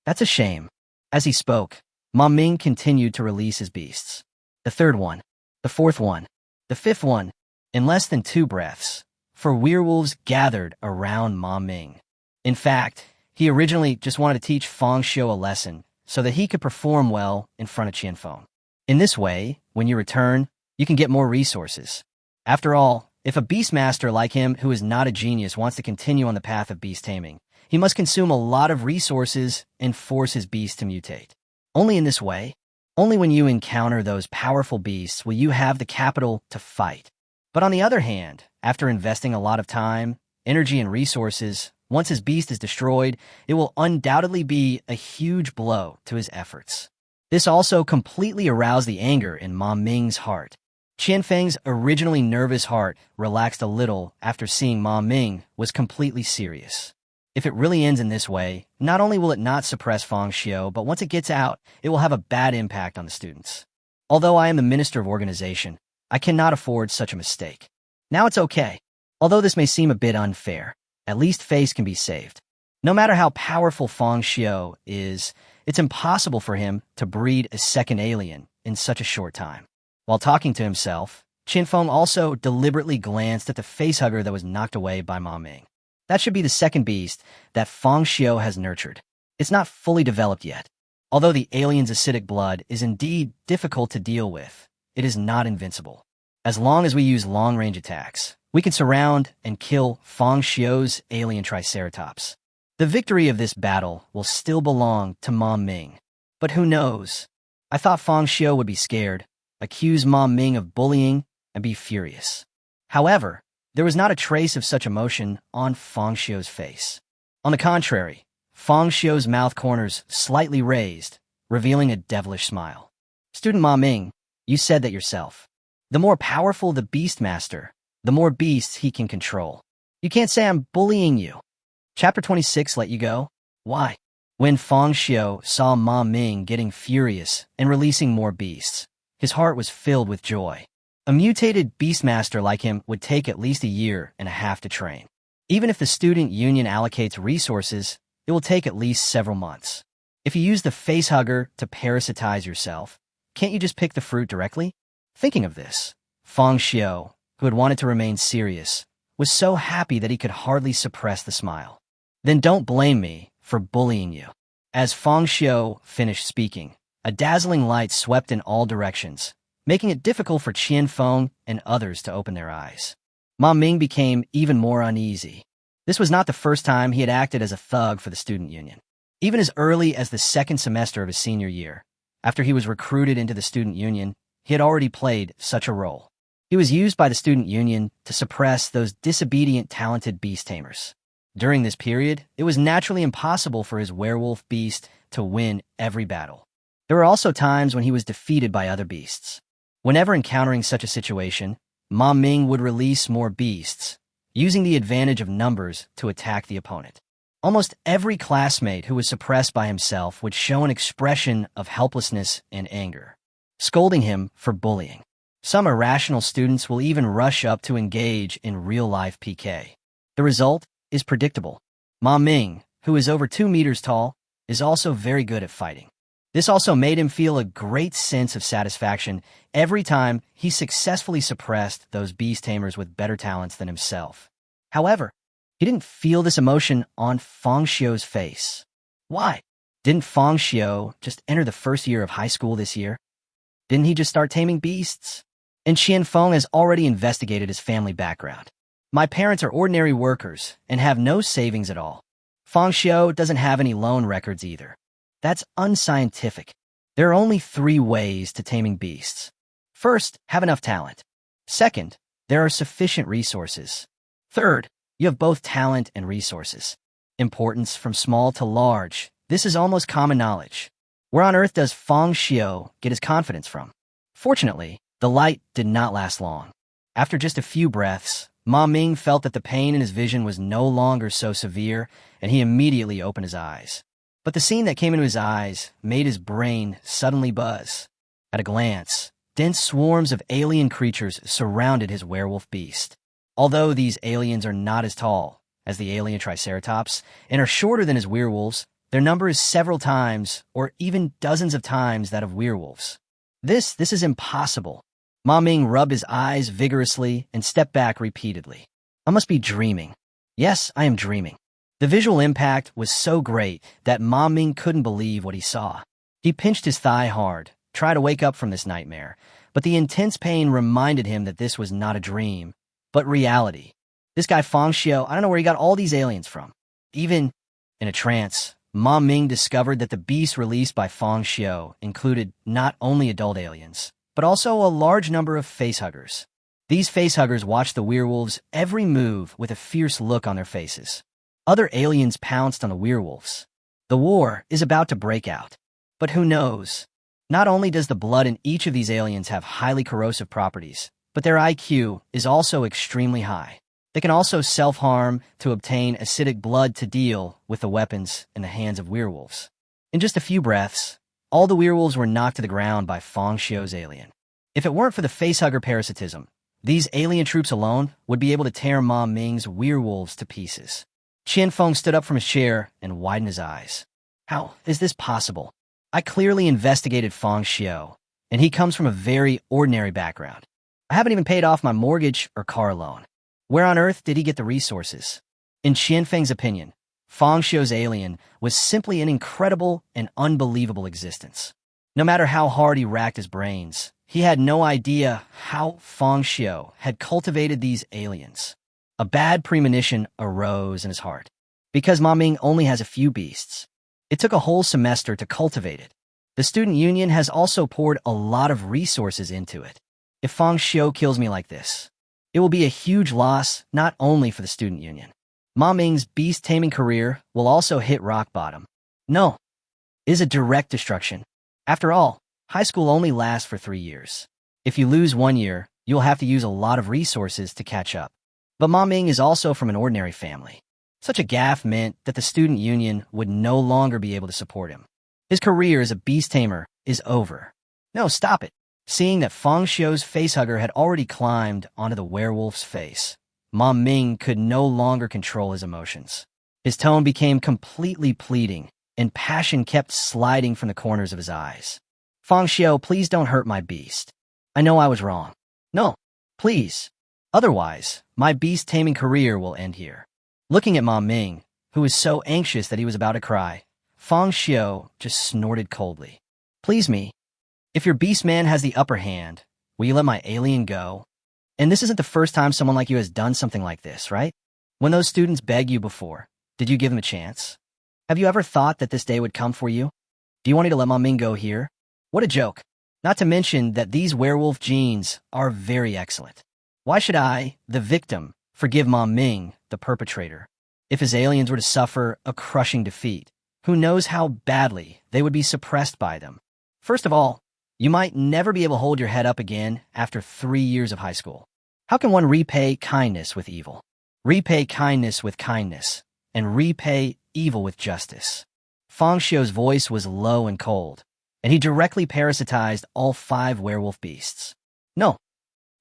Speaker 1: That's a shame. As he spoke, Ma Ming continued to release his beasts. The third one, the fourth one, the fifth one, in less than 2 breaths, for werewolves gathered around Ma Ming. In fact, he originally just wanted to teach Fang Xiu a lesson so that he could perform well in front of Qianfeng. In this way, when you return, you can get more resources. After all, if a beastmaster like him who is not a genius wants to continue on the path of beast taming, he must consume a lot of resources and force his beast to mutate. Only in this way, only when you encounter those powerful beasts will you have the capital to fight. But on the other hand, after investing a lot of time, energy, and resources, once his beast is destroyed, it will undoubtedly be a huge blow to his efforts. This also completely aroused the anger in Ma Ming's heart. Qianfeng's originally nervous heart relaxed a little after seeing Ma Ming was completely serious. If it really ends in this way, not only will it not suppress Fang Xiu, but once it gets out, it will have a bad impact on the students. Although I am the Minister of Organization, I cannot afford such a mistake. Now it's okay. Although this may seem a bit unfair, at least face can be saved. No matter how powerful Fang Xiu is, it's impossible for him to breed a second alien in such a short time. While talking to himself, Qianfeng also deliberately glanced at the facehugger that was knocked away by Ma Ming. That should be the second beast that Fang Xiu has nurtured. It's not fully developed yet. Although the alien's acidic blood is indeed difficult to deal with, it is not invincible. As long as we use long-range attacks, we can surround and kill Fang Xiu's alien Triceratops. The victory of this battle will still belong to Ma Ming. But who knows? I thought Fang Xiu would be scared, accuse Ma Ming of bullying, and be furious. However, there was not a trace of such emotion on Fang Xiu's face. On the contrary, Fang Xiu's mouth corners slightly raised, revealing a devilish smile. "Student Ma Ming, you said that yourself. The more powerful the Beastmaster, the more beasts he can control. You can't say I'm bullying you." Chapter 26 let you go? Why? When Fang Xiu saw Ma Ming getting furious and releasing more beasts, his heart was filled with joy. A mutated beastmaster like him would take at least 1.5 years to train. Even if the student union allocates resources, it will take at least several months. If you use the facehugger to parasitize yourself, can't you just pick the fruit directly? Thinking of this, Fang Xiu, who had wanted to remain serious, was so happy that he could hardly suppress the smile. "Then don't blame me for bullying you." As Fang Xiu finished speaking, a dazzling light swept in all directions, making it difficult for Qianfeng and others to open their eyes. Ma Ming became even more uneasy. This was not the first time he had acted as a thug for the student union. Even as early as the second semester of his senior year, after he was recruited into the student union, he had already played such a role. He was used by the student union to suppress those disobedient talented beast tamers. During this period, it was naturally impossible for his werewolf beast to win every battle. There There were also times when he was defeated by other beasts. Whenever encountering such a situation, Ma Ming would release more beasts, using the advantage of numbers to attack the opponent. Almost every classmate who was suppressed by himself would show an expression of helplessness and anger, scolding him for bullying. Some irrational students will even rush up to engage in real-life PK. The result is predictable. Ma Ming, who is over 2 meters tall, is also very good at fighting. This also made him feel a great sense of satisfaction every time he successfully suppressed those beast tamers with better talents than himself. However, he didn't feel this emotion on Fang Xiu's face. Why? Didn't Fang Xiu just enter the first year of high school this year? Didn't he just start taming beasts? And Qianfeng has already investigated his family background. My parents are ordinary workers and have no savings at all. Fang Xiu doesn't have any loan records either. That's unscientific. There are only 3 ways to taming beasts. First, have enough talent. Second, there are sufficient resources. Third, you have both talent and resources. Importance from small to large. This is almost common knowledge. Where on earth does Fang Xiu get his confidence from? Fortunately, the light did not last long. After just a few breaths, Ma Ming felt that the pain in his vision was no longer so severe, and he immediately opened his eyes. But the scene that came into his eyes made his brain suddenly buzz. At a glance, dense swarms of alien creatures surrounded his werewolf beast. Although these aliens are not as tall as the alien Triceratops and are shorter than his werewolves, their number is several times or even dozens of times that of werewolves. This is impossible. Ma Ming rubbed his eyes vigorously and stepped back repeatedly. I must be dreaming. Yes, I am dreaming. The visual impact was so great that Ma Ming couldn't believe what he saw. He pinched his thigh hard, tried to wake up from this nightmare, but the intense pain reminded him that this was not a dream, but reality. This guy Fang Xiu, I don't know where he got all these aliens from. Even in a trance, Ma Ming discovered that the beasts released by Fang Xiu included not only adult aliens, but also a large number of facehuggers. These facehuggers watched the werewolves' every move with a fierce look on their faces. Other aliens pounced on the werewolves. The war is about to break out. But who knows? Not only does the blood in each of these aliens have highly corrosive properties, but their IQ is also extremely high. They can also self-harm to obtain acidic blood to deal with the weapons in the hands of werewolves. In just a few breaths, all the werewolves were knocked to the ground by Fang Xiu's alien. If it weren't for the facehugger parasitism, these alien troops alone would be able to tear Ma Ming's werewolves to pieces. Qianfeng stood up from his chair and widened his eyes. How is this possible? I clearly investigated Fang Xiu, and he comes from a very ordinary background. I haven't even paid off my mortgage or car loan. Where on earth did he get the resources? In Qianfeng's opinion, Fang Xiu's alien was simply an incredible and unbelievable existence. No matter how hard he racked his brains, he had no idea how Fang Xiu had cultivated these aliens. A bad premonition arose in his heart. Because Ma Ming only has a few beasts, it took a whole semester to cultivate it. The student union has also poured a lot of resources into it. If Fang Xiu kills me like this, it will be a huge loss not only for the student union. Ma Ming's beast-taming career will also hit rock bottom. No, it is a direct destruction. After all, high school only lasts for 3 years. If you lose 1 year, you'll have to use a lot of resources to catch up. But Ma Ming is also from an ordinary family. Such a gaffe meant that the student union would no longer be able to support him. His career as a beast tamer is over. No, stop it. Seeing that Fang Xiu's facehugger had already climbed onto the werewolf's face, Ma Ming could no longer control his emotions. His tone became completely pleading, and passion kept sliding from the corners of his eyes. Fang Xiu, please don't hurt my beast. I know I was wrong. No, please. Otherwise, my beast-taming career will end here. Looking at Ma Ming, who was so anxious that he was about to cry, Fang Xiu just snorted coldly. Please me. If your beast man has the upper hand, will you let my alien go? And this isn't the first time someone like you has done something like this, right? When those students begged you before, did you give them a chance? Have you ever thought that this day would come for you? Do you want me to let Ma Ming go here? What a joke. Not to mention that these werewolf genes are very excellent. Why should I, the victim, forgive Ma Ming, the perpetrator? If his aliens were to suffer a crushing defeat, who knows how badly they would be suppressed by them? First of all, you might never be able to hold your head up again after 3 years of high school. How can one repay kindness with evil? Repay kindness with kindness, and repay evil with justice. Fang Xiu's voice was low and cold, and he directly parasitized all 5 werewolf beasts. No.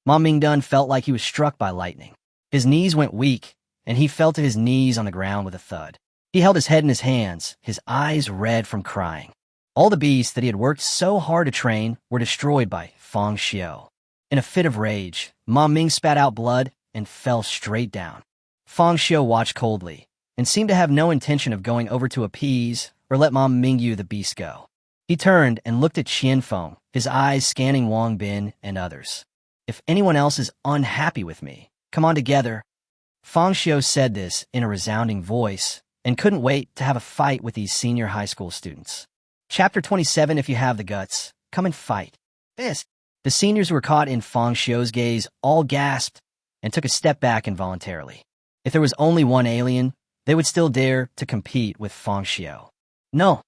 Speaker 1: Ma Mingdun felt like he was struck by lightning. His knees went weak, and he fell to his knees on the ground with a thud. He held his head in his hands, his eyes red from crying. All the beasts that he had worked so hard to train were destroyed by Fang Xiu. In a fit of rage, Ma Ming spat out blood and fell straight down. Fang Xiu watched coldly and seemed to have no intention of going over to appease or let Ma Mingyu the beast go. He turned and looked at Qianfeng, his eyes scanning Wang Bin and others. If anyone else is unhappy with me, come on together. Fang Xiu said this in a resounding voice and couldn't wait to have a fight with these senior high school students. Chapter 27, if you have the guts, come and fight. This. The seniors who were caught in Fang Xiu's gaze all gasped and took a step back involuntarily. If there was only one alien, they would still dare to compete with Fang Xiu. No.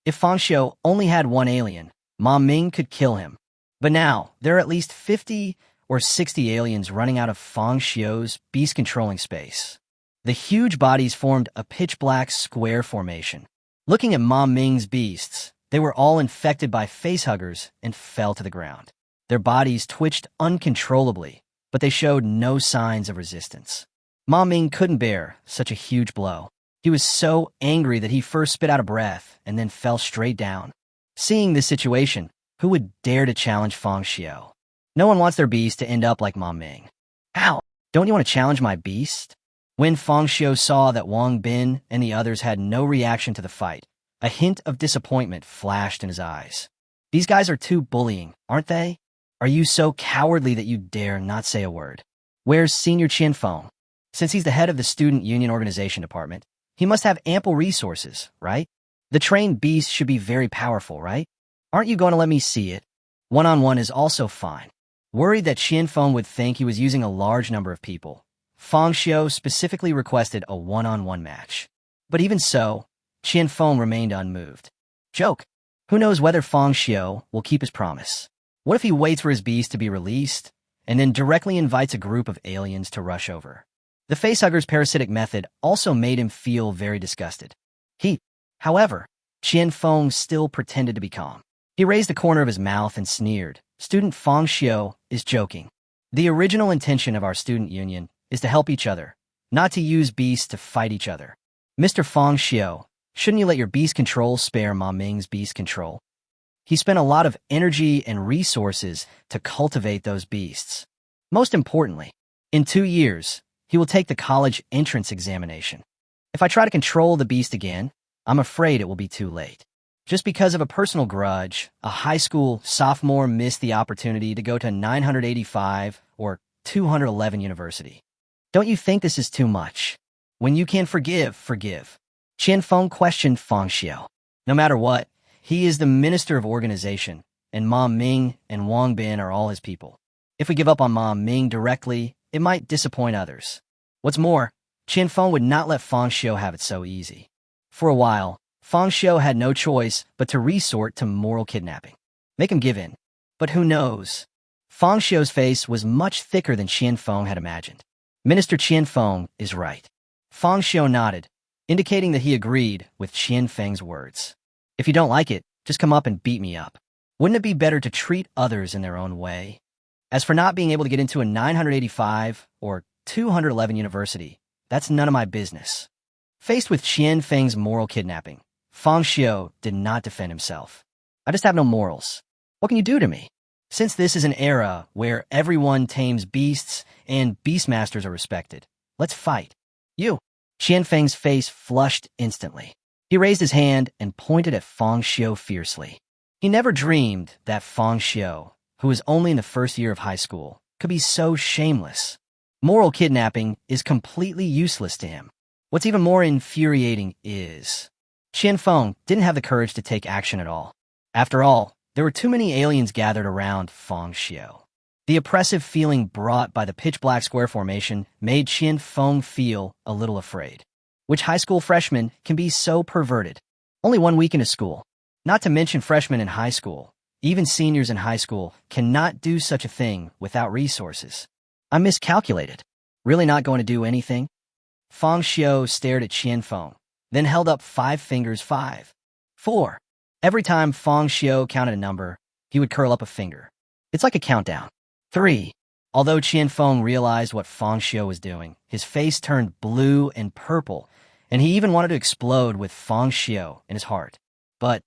Speaker 1: If Fang Xiu only had one alien, Ma Ming could kill him. But now, there are at least 50 or 60 aliens running out of Fang Xiu's beast-controlling space. The huge bodies formed a pitch-black square formation. Looking at Ma Ming's beasts, they were all infected by facehuggers and fell to the ground. Their bodies twitched uncontrollably, but they showed no signs of resistance. Ma Ming couldn't bear such a huge blow. He was so angry that he first spit out a breath and then fell straight down. Seeing this situation, who would dare to challenge Fang Xiu? No one wants their beast to end up like Ma Ming. Ow! Don't you want to challenge my beast? When Fang Xiu saw that Wang Bin and the others had no reaction to the fight, a hint of disappointment flashed in his eyes. These guys are too bullying, aren't they? Are you so cowardly that you dare not say a word? Where's Senior Qianfeng? Since he's the head of the Student Union Organization Department, he must have ample resources, right? The trained beast should be very powerful, right? Aren't you going to let me see it? One-on-one is also fine. Worried that Qianfeng would think he was using a large number of people, Fang Xiu specifically requested a one-on-one match. But even so, Qianfeng remained unmoved. Joke. Who knows whether Fang Xiu will keep his promise? What if he waits for his beast to be released and then directly invites a group of aliens to rush over? The facehugger's parasitic method also made him feel very disgusted. However, Qianfeng still pretended to be calm. He raised the corner of his mouth and sneered. Student Fang Xiu is joking. The original intention of our student union is to help each other, not to use beasts to fight each other. Mr. Fang Xiu, shouldn't you let your beast control spare Ma Ming's beast control? He spent a lot of energy and resources to cultivate those beasts. Most importantly, in 2 years, he will take the college entrance examination. If I try to control the beast again, I'm afraid it will be too late. Just because of a personal grudge, a high school sophomore missed the opportunity to go to 985 or 211 university. Don't you think this is too much? When you can forgive, forgive. Qianfeng questioned Fang Xiu. No matter what, he is the minister of organization, and Ma Ming and Wang Bin are all his people. If we give up on Ma Ming directly, it might disappoint others. What's more, Qianfeng would not let Fang Xiu have it so easy. For a while, Fang Xiu had no choice but to resort to moral kidnapping. Make him give in. But who knows? Fang Xiu's face was much thicker than Qianfeng had imagined. Minister Qianfeng is right. Fang Xiu nodded, indicating that he agreed with Qianfeng's words. If you don't like it, just come up and beat me up. Wouldn't it be better to treat others in their own way? As for not being able to get into a 985 or 211 university, that's none of my business. Faced with Qianfeng's moral kidnapping, Fang Xiu did not defend himself. I just have no morals. What can you do to me? Since this is an era where everyone tames beasts and beastmasters are respected, let's fight. You. Qianfeng's face flushed instantly. He raised his hand and pointed at Fang Xiu fiercely. He never dreamed that Fang Xiu, who was only in the first year of high school, could be so shameless. Moral kidnapping is completely useless to him. What's even more infuriating is Qianfeng didn't have the courage to take action at all. After all, there were too many aliens gathered around Fang Xiu. The oppressive feeling brought by the pitch-black square formation made Qianfeng feel a little afraid. Which high school freshman can be so perverted? Only 1 week into school. Not to mention freshmen in high school. Even seniors in high school cannot do such a thing without resources. I miscalculated. Really not going to do anything? Fang Xiu stared at Qianfeng, then held up 5 fingers. 5. 4. Every time Fang Xiu counted a number, he would curl up a finger. It's like a countdown. 3. Although Qianfeng realized what Fang Xiu was doing, his face turned blue and purple, and he even wanted to explode with Fang Xiu in his heart. But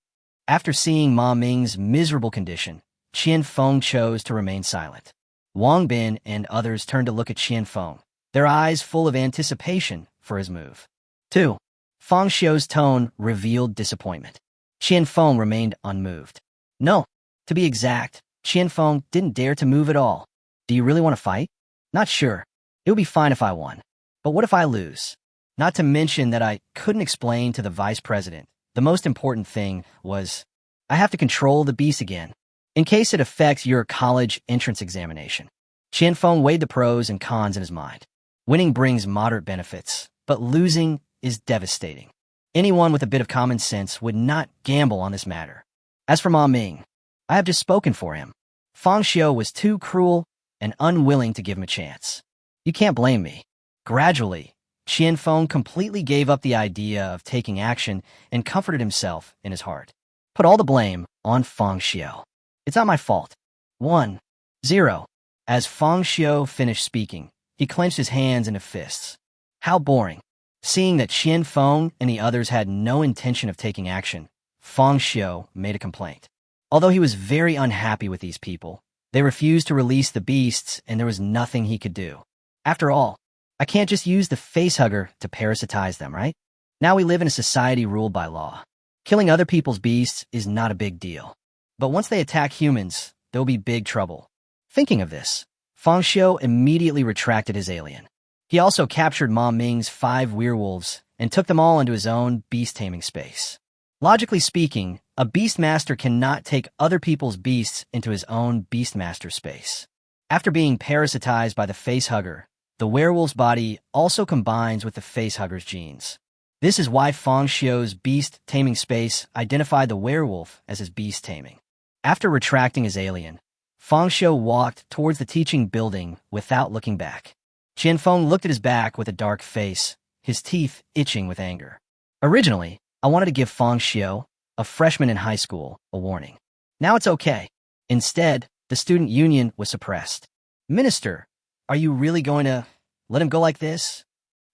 Speaker 1: after seeing Ma Ming's miserable condition, Qianfeng chose to remain silent. Wang Bin and others turned to look at Qianfeng, their eyes full of anticipation for his move. 2. Fang Xiu's tone revealed disappointment. Qianfeng remained unmoved. No, to be exact, Qianfeng didn't dare to move at all. Do you really want to fight? Not sure. It would be fine if I won. But what if I lose? Not to mention that I couldn't explain to the vice president. The most important thing was, I have to control the beast again, in case it affects your college entrance examination. Qianfeng weighed the pros and cons in his mind. Winning brings moderate benefits, but losing is devastating. Anyone with a bit of common sense would not gamble on this matter. As for Ma Ming, I have just spoken for him. Fang Xiu was too cruel and unwilling to give him a chance. You can't blame me. Gradually, Qianfeng completely gave up the idea of taking action and comforted himself in his heart. Put all the blame on Fang Xiu. It's not my fault. 1. 0. As Fang Xiu finished speaking, he clenched his hands into fists. How boring. Seeing that Qianfeng and the others had no intention of taking action, Fang Xiu made a complaint. Although he was very unhappy with these people, they refused to release the beasts and there was nothing he could do. After all, I can't just use the facehugger to parasitize them, right? Now we live in a society ruled by law. Killing other people's beasts is not a big deal. But once they attack humans, there'll be big trouble. Thinking of this, Fang Xiu immediately retracted his alien. He also captured Ma Ming's 5 werewolves and took them all into his own beast-taming space. Logically speaking, a beastmaster cannot take other people's beasts into his own beastmaster space. After being parasitized by the facehugger, the werewolf's body also combines with the facehugger's genes. This is why Fang Xiu's beast-taming space identified the werewolf as his beast-taming. After retracting his alien, Fang Xiu walked towards the teaching building without looking back. Qianfeng looked at his back with a dark face, his teeth itching with anger. Originally, I wanted to give Fang Xiu, a freshman in high school, a warning. Now it's okay. Instead, the student union was suppressed. Minister, are you really going to let him go like this?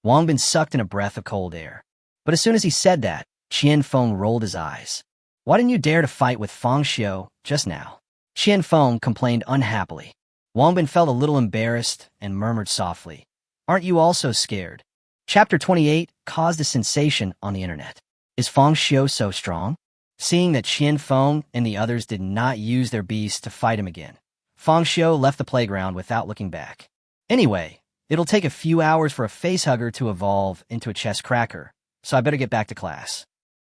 Speaker 1: Wang Bin sucked in a breath of cold air. But as soon as he said that, Qianfeng rolled his eyes. Why didn't you dare to fight with Fang Xiu just now? Qianfeng complained unhappily. Wang Bin felt a little embarrassed and murmured softly, Aren't you also scared? Chapter 28 caused a sensation on the internet. Is Fang Xiu so strong? Seeing that Qianfeng and the others did not use their beasts to fight him again, Fang Xiu left the playground without looking back. Anyway, it'll take a few hours for a facehugger to evolve into a chest cracker, so I better get back to class.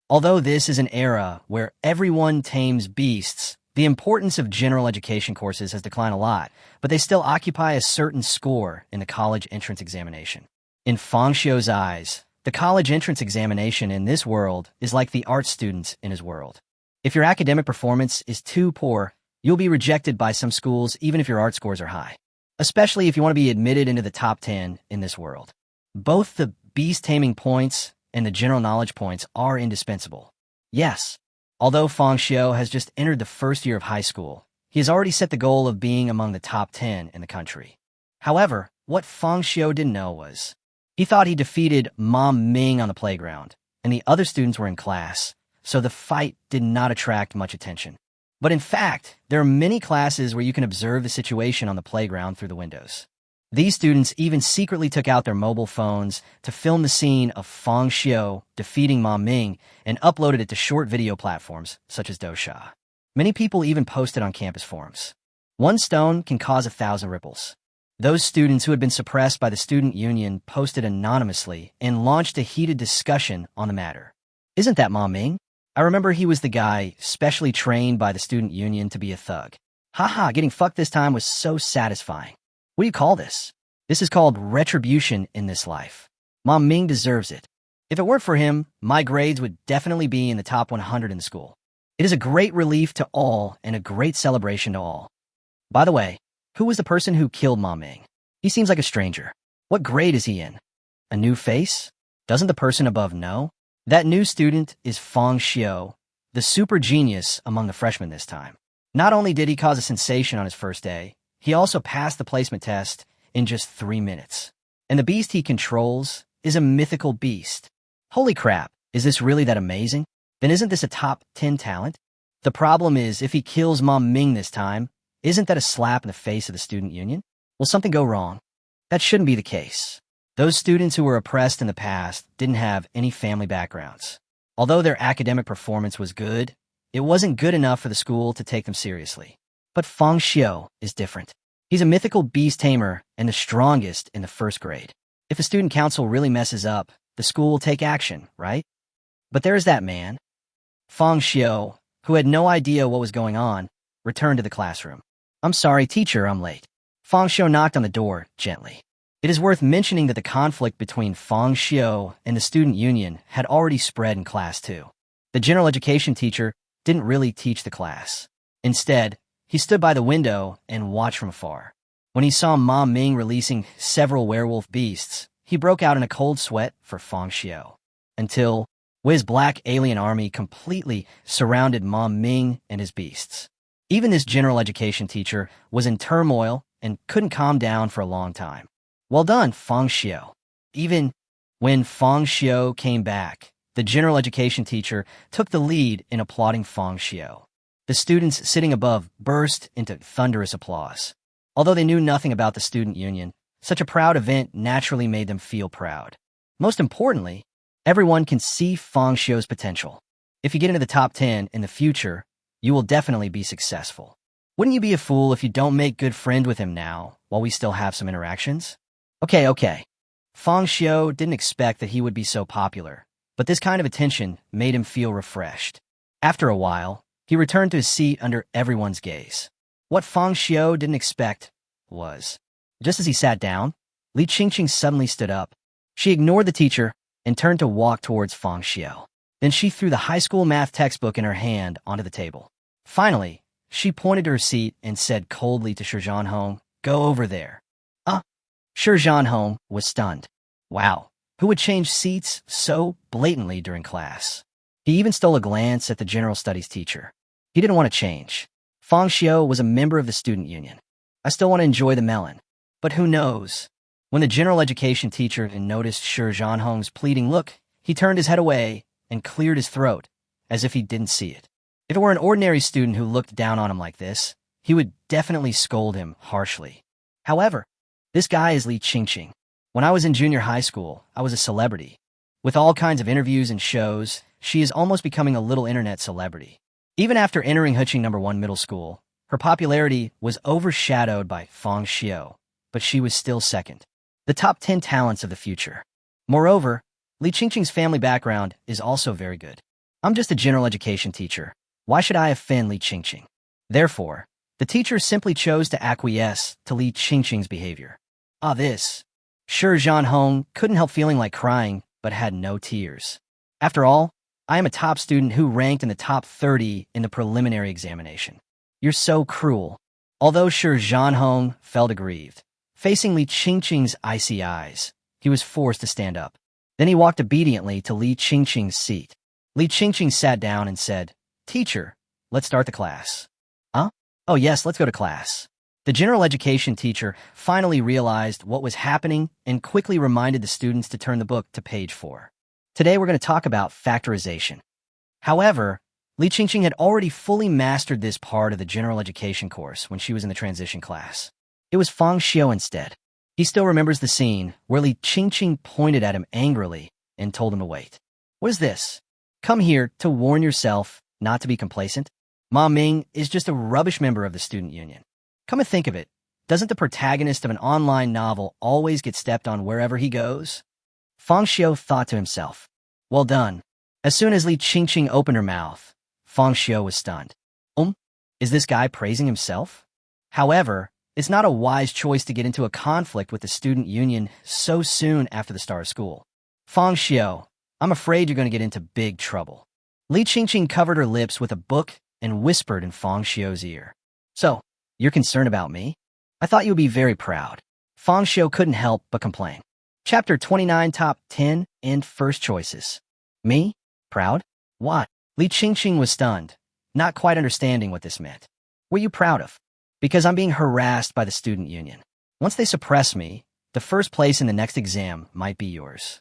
Speaker 1: Although this is an era where everyone tames beasts, the importance of general education courses has declined a lot, but they still occupy a certain score in the college entrance examination. In Fang Xiu's eyes, the college entrance examination in this world is like the art students in his world. If your academic performance is too poor, you'll be rejected by some schools even if your art scores are high, especially if you want to be admitted into the top 10 in this world. Both the beast-taming points and the general knowledge points are indispensable. Yes, although Fang Xiu has just entered the first year of high school, he has already set the goal of being among the top 10 in the country. However, what Fang Xiu didn't know was, he thought he defeated Ma Ming on the playground, and the other students were in class, so the fight did not attract much attention. But in fact, there are many classes where you can observe the situation on the playground through the windows. These students even secretly took out their mobile phones to film the scene of Fang Xiu defeating Ma Ming and uploaded it to short video platforms such as Douxia. Many people even posted on campus forums. One stone can cause 1,000 ripples. Those students who had been suppressed by the student union posted anonymously and launched a heated discussion on the matter. Isn't that Ma Ming? I remember he was the guy specially trained by the student union to be a thug. Haha, getting fucked this time was so satisfying. What do you call this? This is called retribution in this life. Ma Ming deserves it. If it weren't for him, my grades would definitely be in the top 100 in the school. It is a great relief to all and a great celebration to all. By the way, who was the person who killed Ma Ming? He seems like a stranger. What grade is he in? A new face? Doesn't the person above know? That new student is Fang Xiu, the super genius among the freshmen this time. Not only did he cause a sensation on his first day, he also passed the placement test in just 3 minutes. And the beast he controls is a mythical beast. Holy crap, is this really that amazing? Then isn't this a top 10 talent? The problem is, if he kills Ma Ming this time, isn't that a slap in the face of the student union? Will something go wrong? That shouldn't be the case. Those students who were oppressed in the past didn't have any family backgrounds. Although their academic performance was good, it wasn't good enough for the school to take them seriously. But Fang Xiu is different. He's a mythical beast tamer and the strongest in the first grade. If the student council really messes up, the school will take action, right? But there's that man. Fang Xiu, who had no idea what was going on, returned to the classroom. "I'm sorry, teacher, I'm late." Fang Xiu knocked on the door gently. It is worth mentioning that the conflict between Fang Xiu and the student union had already spread in class too. The general education teacher didn't really teach the class. Instead, he stood by the window and watched from afar. When he saw Ma Ming releasing several werewolf beasts, he broke out in a cold sweat for Fang Xiu. Until his black alien army completely surrounded Ma Ming and his beasts. Even this general education teacher was in turmoil and couldn't calm down for a long time. Well done, Fang Xiu. Even when Fang Xiu came back, the general education teacher took the lead in applauding Fang Xiu. The students sitting above burst into thunderous applause. Although they knew nothing about the student union, such a proud event naturally made them feel proud. Most importantly, everyone can see Fang Xiu's potential. If you get into the top 10 in the future, you will definitely be successful. Wouldn't you be a fool if you don't make good friend with him now, while we still have some interactions? Okay. Fang Xiu didn't expect that he would be so popular, but this kind of attention made him feel refreshed. After a while, he returned to his seat under everyone's gaze. What Fang Xiu didn't expect was, just as he sat down, Li Qingqing suddenly stood up. She ignored the teacher and turned to walk towards Fang Xiu. Then she threw the high school math textbook in her hand onto the table. Finally, she pointed to her seat and said coldly to Shi Zhanhong, "Go over there." Shi Zhanhong was stunned. Wow, who would change seats so blatantly during class? He even stole a glance at the general studies teacher. He didn't want to change. Fang Xiu was a member of the student union. I still want to enjoy the melon. But who knows? When the general education teacher noticed Shi Zhanhong's pleading look, he turned his head away and cleared his throat, as if he didn't see it. If it were an ordinary student who looked down on him like this, he would definitely scold him harshly. However, this guy is Li Qingqing. When I was in junior high school, I was a celebrity. With all kinds of interviews and shows, she is almost becoming a little internet celebrity. Even after entering Huqing No. 1 middle school, her popularity was overshadowed by Fang Xiu, but she was still second. The top 10 talents of the future. Moreover, Li Qingqing's family background is also very good. I'm just a general education teacher. Why should I offend Li Qingqing? Therefore, the teacher simply chose to acquiesce to Li Qingqing's behavior. This. Shi Zhanhong couldn't help feeling like crying, but had no tears. After all, I am a top student who ranked in the top 30 in the preliminary examination. You're so cruel. Although Shi Zhanhong felt aggrieved, facing Li Qingqing's icy eyes, he was forced to stand up. Then he walked obediently to Li Qingqing's seat. Li Qingqing sat down and said, "Teacher, let's start the class." Oh yes, let's go to class. The general education teacher finally realized what was happening and quickly reminded the students to turn the book to page 4. Today we're going to talk about factorization. However, Li Qingqing had already fully mastered this part of the general education course when she was in the transition class. It was Fang Xiu instead. He still remembers the scene where Li Qingqing pointed at him angrily and told him to wait. What is this? Come here to warn yourself not to be complacent? Ma Ming is just a rubbish member of the student union. Come and think of it, doesn't the protagonist of an online novel always get stepped on wherever he goes? Fang Xiu thought to himself. Well done. As soon as Li Qingqing opened her mouth, Fang Xiu was stunned. Is this guy praising himself? However, it's not a wise choice to get into a conflict with the student union so soon after the start of school. Fang Xiu, I'm afraid you're going to get into big trouble. Li Qingqing covered her lips with a book and whispered in Fang Xiu's ear. So, you're concerned about me? I thought you would be very proud. Fang Xiu couldn't help but complain. Chapter 29, Top 10 and First Choices. Me? Proud? What? Li Qingqing was stunned, not quite understanding what this meant. Were you proud of? Because I'm being harassed by the student union. Once they suppress me, the first place in the next exam might be yours.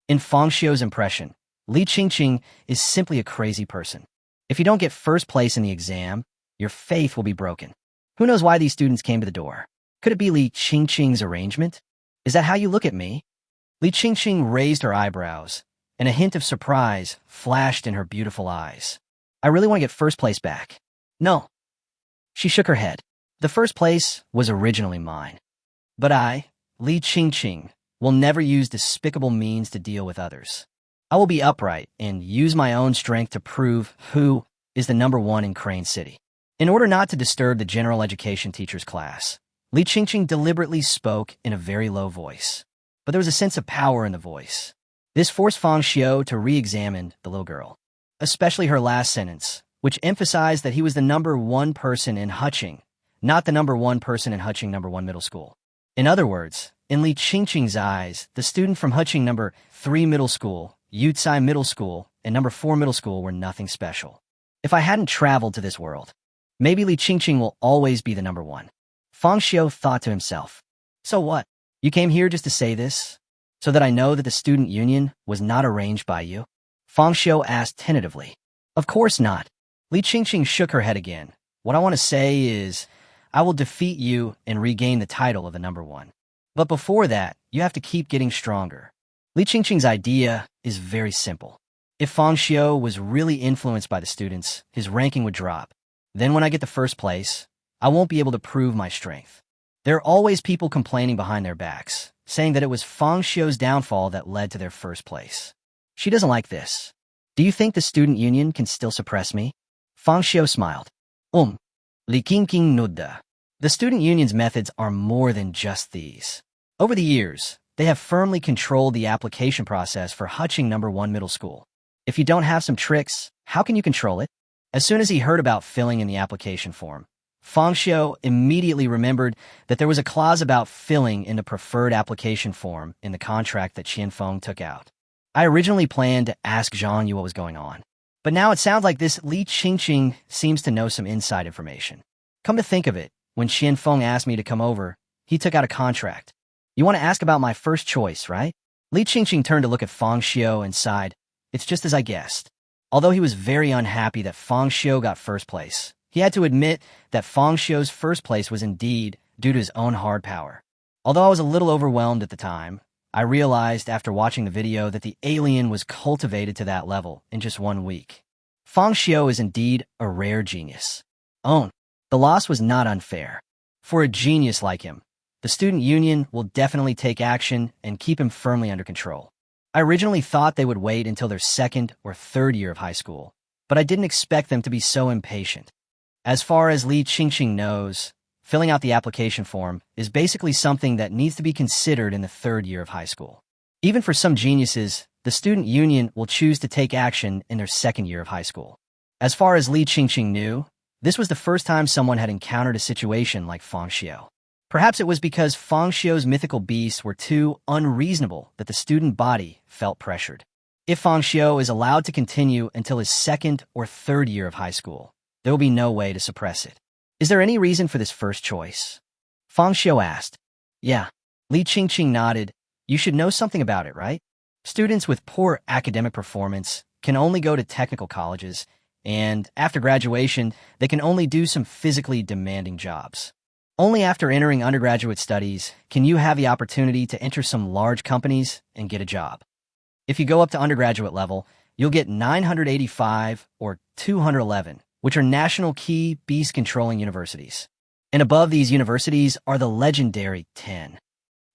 Speaker 1: In Fang Xiu's impression, Li Qingqing is simply a crazy person. If you don't get first place in the exam, your faith will be broken. Who knows why these students came to the door? Could it be Li Qingqing's arrangement? Is that how you look at me? Li Qingqing raised her eyebrows, and a hint of surprise flashed in her beautiful eyes. I really want to get first place back. No. She shook her head. The first place was originally mine. But I, Li Qingqing, will never use despicable means to deal with others. I will be upright and use my own strength to prove who is the number one in Crane City. In order not to disturb the general education teacher's class, Li Qingqing deliberately spoke in a very low voice. But there was a sense of power in the voice. This forced Fang Xiu to re-examine the little girl, especially her last sentence, which emphasized that he was the number one person in Huching, not the number one person in Huching number 1 middle school. In other words, in Li Qingqing's eyes, the student from Huching number 3 middle school, Yutsai middle school, and number 4 middle school were nothing special. If I hadn't traveled to this world, maybe Li Qingqing will always be the number one. Fang Xiu thought to himself. So what? You came here just to say this? So that I know that the student union was not arranged by you? Fang Xiu asked tentatively. Of course not. Li Qingqing shook her head again. What I want to say is, I will defeat you and regain the title of the number one. But before that, you have to keep getting stronger. Li Qingqing's idea is very simple. If Fang Xiu was really influenced by the students, his ranking would drop. Then when I get the first place, I won't be able to prove my strength. There are always people complaining behind their backs, saying that it was Fang Xiu's downfall that led to their first place. She doesn't like this. Do you think the student union can still suppress me? Fang Xiu smiled. Li Qingqing nodded. The student union's methods are more than just these. Over the years, they have firmly controlled the application process for Huching number 1 middle school. If you don't have some tricks, how can you control it? As soon as he heard about filling in the application form, Fang Xiu immediately remembered that there was a clause about filling in the preferred application form in the contract that Qianfeng took out. I originally planned to ask Zhang Yu what was going on, but now it sounds like this Li Qingqing seems to know some inside information. Come to think of it, when Qianfeng asked me to come over, he took out a contract. You want to ask about my first choice, right? Li Qingqing turned to look at Fang Xiu and sighed. It's just as I guessed. Although he was very unhappy that Fang Xiu got first place, he had to admit that Fang Xiu's first place was indeed due to his own hard power. Although I was a little overwhelmed at the time, I realized after watching the video that the alien was cultivated to that level in just 1 week. Fang Xiu is indeed a rare genius. The loss was not unfair. For a genius like him, the student union will definitely take action and keep him firmly under control. I originally thought they would wait until their 2nd or 3rd year of high school, but I didn't expect them to be so impatient. As far as Li Qingqing knows, filling out the application form is basically something that needs to be considered in the 3rd year of high school. Even for some geniuses, the student union will choose to take action in their 2nd year of high school. As far as Li Qingqing knew, this was the first time someone had encountered a situation like Fang Xiu. Perhaps it was because Fang Xiu's mythical beasts were too unreasonable that the student body felt pressured. If Fang Xiu is allowed to continue until his 2nd or 3rd year of high school, there will be no way to suppress it. Is there any reason for this first choice? Fang Xiu asked. Yeah. Li Qingqing nodded. You should know something about it, right? Students with poor academic performance can only go to technical colleges, and after graduation, they can only do some physically demanding jobs. Only after entering undergraduate studies can you have the opportunity to enter some large companies and get a job. If you go up to undergraduate level, you'll get 985 or 211, which are national key beast-controlling universities. And above these universities are the legendary 10.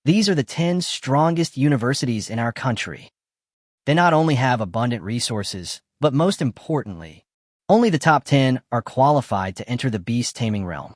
Speaker 1: These are the 10 strongest universities in our country. They not only have abundant resources, but most importantly, only the top 10 are qualified to enter the beast-taming realm.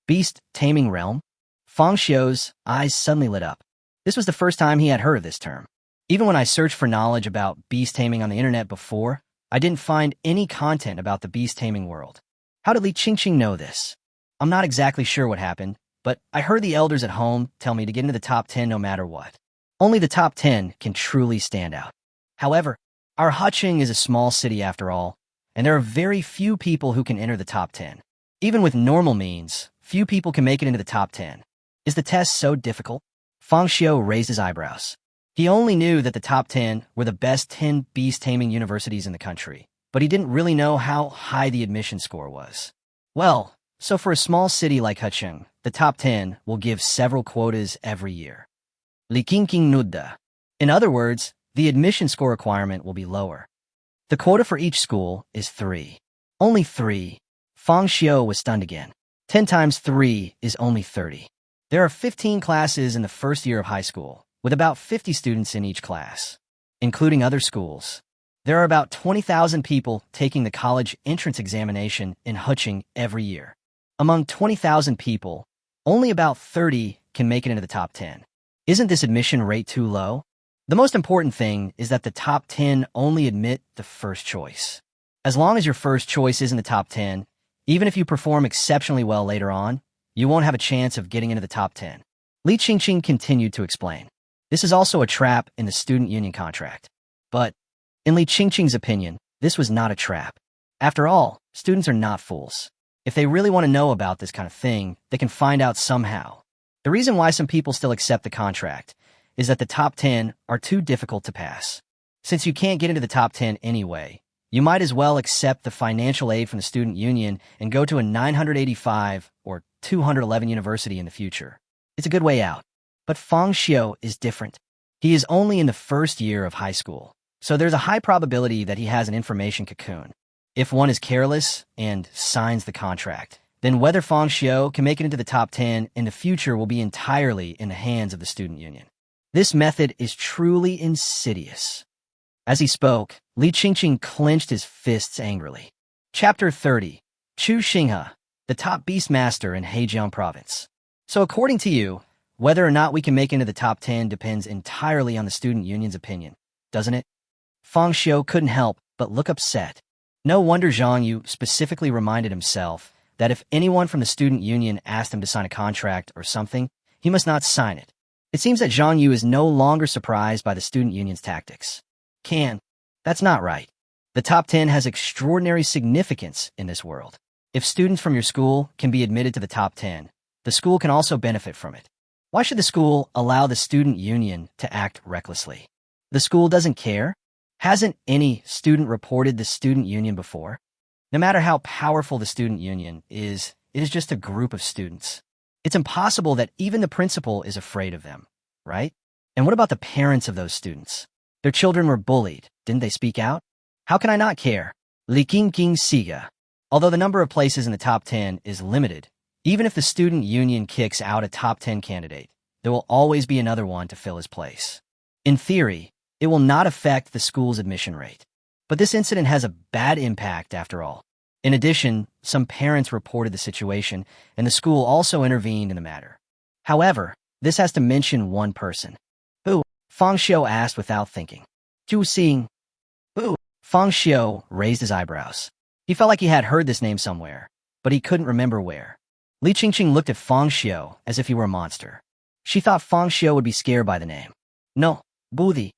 Speaker 1: Beast-taming realm? Fang Xiu's eyes suddenly lit up. This was the first time he had heard of this term. Even when I searched for knowledge about beast-taming on the internet before, I didn't find any content about the beast-taming world. How did Li Qingqing know this? I'm not exactly sure what happened, but I heard the elders at home tell me to get into the top 10 no matter what. Only the top 10 can truly stand out. However, our Huqing is a small city after all, and there are very few people who can enter the top 10. Even with normal means, few people can make it into the top 10. Is the test so difficult? Fang Xiu raised his eyebrows. He only knew that the top 10 were the best 10 beast-taming universities in the country, but he didn't really know how high the admission score was. Well, so for a small city like Huqing, the top 10 will give several quotas every year. Li Qingqing nudda. In other words, the admission score requirement will be lower. The quota for each school is 3. Only 3. Fang Xiu was stunned again. 10 times 3 is only 30. There are 15 classes in the first year of high school, with about 50 students in each class, including other schools. There are about 20,000 people taking the college entrance examination in Huqing every year. Among 20,000 people, only about 30 can make it into the top 10. Isn't this admission rate too low? The most important thing is that the top 10 only admit the first choice. As long as your first choice is in the top 10, even if you perform exceptionally well later on, you won't have a chance of getting into the top 10. Li Qingqing continued to explain. This is also a trap in the student union contract. But, in Li Qingqing's opinion, this was not a trap. After all, students are not fools. If they really want to know about this kind of thing, they can find out somehow. The reason why some people still accept the contract is that the top 10 are too difficult to pass. Since you can't get into the top 10 anyway, you might as well accept the financial aid from the student union and go to a 985 or 211 university in the future. It's a good way out. But Fang Xiu is different. He is only in the first year of high school, so there's a high probability that he has an information cocoon. If one is careless and signs the contract, then whether Fang Xiu can make it into the top 10 in the future will be entirely in the hands of the student union. This method is truly insidious. As he spoke, Li Qingqing clenched his fists angrily. Chapter 30. Chu Xinghe, the top beastmaster in Hejiang province. So according to you, whether or not we can make it into the top 10 depends entirely on the student union's opinion, doesn't it? Fang Xiu couldn't help but look upset. No wonder Zhang Yu specifically reminded himself that if anyone from the student union asked him to sign a contract or something, he must not sign it. It seems that Zhang Yu is no longer surprised by the student union's tactics. That's not right. The top 10 has extraordinary significance in this world. If students from your school can be admitted to the top 10, the school can also benefit from it. Why should the school allow the student union to act recklessly? The school doesn't care? Hasn't any student reported the student union before? No matter how powerful the student union is, it is just a group of students. It's impossible that even the principal is afraid of them, right? And what about the parents of those students? Their children were bullied. Didn't they speak out? How can I not care? Li Qingqing siga. Although the number of places in the top 10 is limited, even if the student union kicks out a top 10 candidate, there will always be another one to fill his place. In theory, it will not affect the school's admission rate. But this incident has a bad impact after all. In addition, some parents reported the situation, and the school also intervened in the matter. However, this has to mention one person. Who? Fang Xiu asked without thinking. Zhu Xing. Who? Fang Xiu raised his eyebrows. He felt like he had heard this name somewhere, but he couldn't remember where. Li Qingqing looked at Fang Xiu as if he were a monster. She thought Fang Xiu would be scared by the name. No, Booty.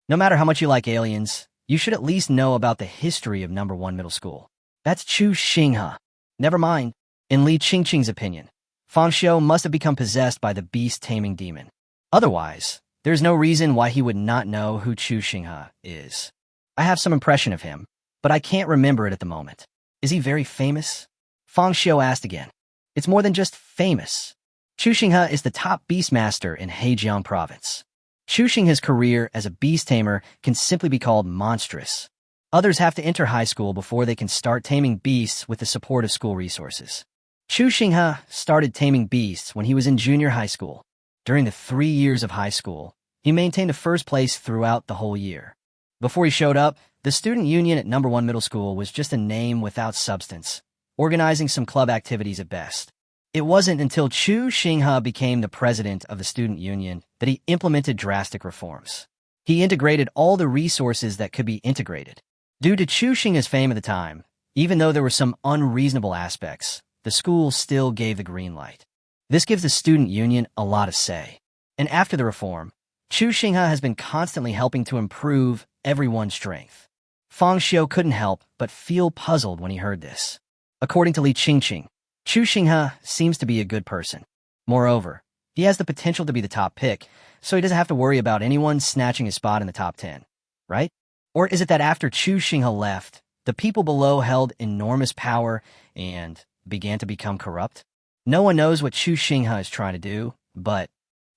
Speaker 1: No matter how much you like aliens, you should at least know about the history of number 1 middle school. That's Chu Xinghe. Never mind. In Li Qingqing's opinion, Fang Xiu must have become possessed by the beast-taming demon. Otherwise, there's no reason why he would not know who Chu Xinghe is. I have some impression of him, but I can't remember it at the moment. Is he very famous? Fang Xiu asked again. It's more than just famous. Chu Xinghe is the top beastmaster in Hejiang province. Chu Xinghe's career as a beast tamer can simply be called monstrous. Others have to enter high school before they can start taming beasts with the support of school resources. Chu Xinghe started taming beasts when he was in junior high school. During the 3 years of high school, he maintained a first place throughout the whole year. Before he showed up, the student union at number 1 middle school was just a name without substance, organizing some club activities at best. It wasn't until Chu Xinghe became the president of the student union that he implemented drastic reforms. He integrated all the resources that could be integrated. Due to Chu Xingha's fame at the time, even though there were some unreasonable aspects, the school still gave the green light. This gives the student union a lot of say. And after the reform, Chu Xingha has been constantly helping to improve everyone's strength. Fang Xiu couldn't help but feel puzzled when he heard this. According to Li Qingqing, Chu Xingha seems to be a good person. Moreover, he has the potential to be the top pick, so he doesn't have to worry about anyone snatching his spot in the top 10, right? Or is it that after Chu Xingha left, the people below held enormous power and began to become corrupt? No one knows what Chu Xingha is trying to do, but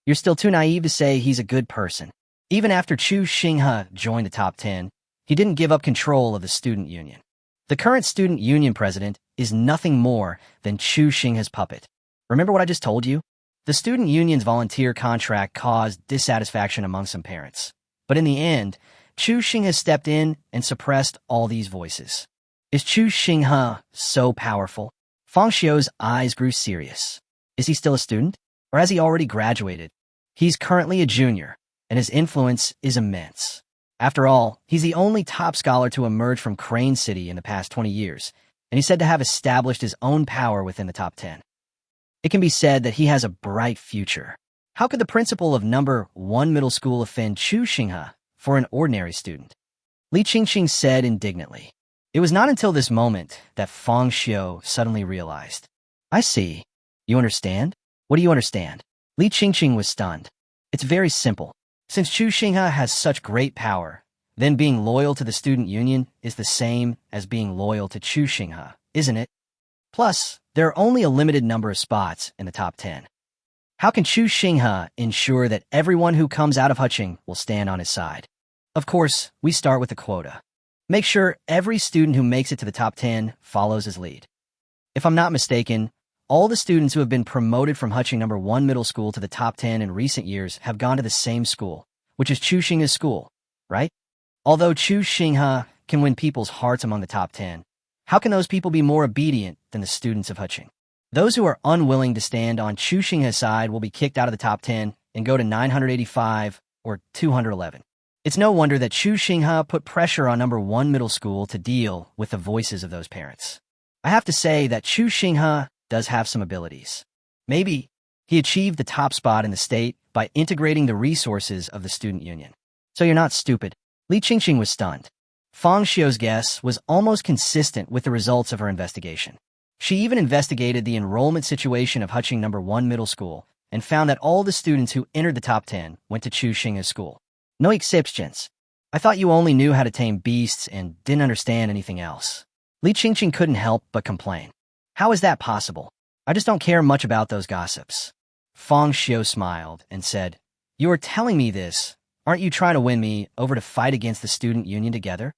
Speaker 1: you're still too naive to say he's a good person. Even after Chu Xingha joined the top 10, he didn't give up control of the student union. The current student union president is nothing more than Chu Xingha's puppet. Remember what I just told you? The student union's volunteer contract caused dissatisfaction among some parents. But in the end, Chu Xingha stepped in and suppressed all these voices. Is Chu Xingha so powerful? Fang Xiu's eyes grew serious. Is he still a student? Or has he already graduated? He's currently a junior, and his influence is immense. After all, he's the only top scholar to emerge from Crane City in the past 20 years, and he's said to have established his own power within the top 10. It can be said that he has a bright future. How could the principal of number 1 middle school offend Chu Xingha for an ordinary student? Li Qingqing said indignantly. It was not until this moment that Fang Xiu suddenly realized. I see. You understand? What do you understand? Li Qingqing was stunned. It's very simple. Since Chu Xingha has such great power, then being loyal to the student union is the same as being loyal to Chu Xingha, isn't it? Plus, there are only a limited number of spots in the top 10. How can Chu Xingha ensure that everyone who comes out of Huqing will stand on his side? Of course, we start with the quota. Make sure every student who makes it to the top 10 follows his lead. If I'm not mistaken, all the students who have been promoted from Huqing number 1 middle school to the top 10 in recent years have gone to the same school, which is Chu Xingha's school, right? Although Chu Xingha can win people's hearts among the top 10, how can those people be more obedient than the students of Huqing? Those who are unwilling to stand on Chu Xingha's side will be kicked out of the top 10 and go to 985 or 211. It's no wonder that Chu Xingha put pressure on number 1 middle school to deal with the voices of those parents. I have to say that Chu Xingha does have some abilities. Maybe he achieved the top spot in the state by integrating the resources of the student union. So you're not stupid. Li Qingqing was stunned. Fang Xiu's guess was almost consistent with the results of her investigation. She even investigated the enrollment situation of Huqing number 1 middle school and found that all the students who entered the top 10 went to Chu Xingha's school. No exceptions. I thought you only knew how to tame beasts and didn't understand anything else. Li Qingqing couldn't help but complain. How is that possible? I just don't care much about those gossips. Fang Xiu smiled and said, You are telling me this. Aren't you trying to win me over to fight against the student union together?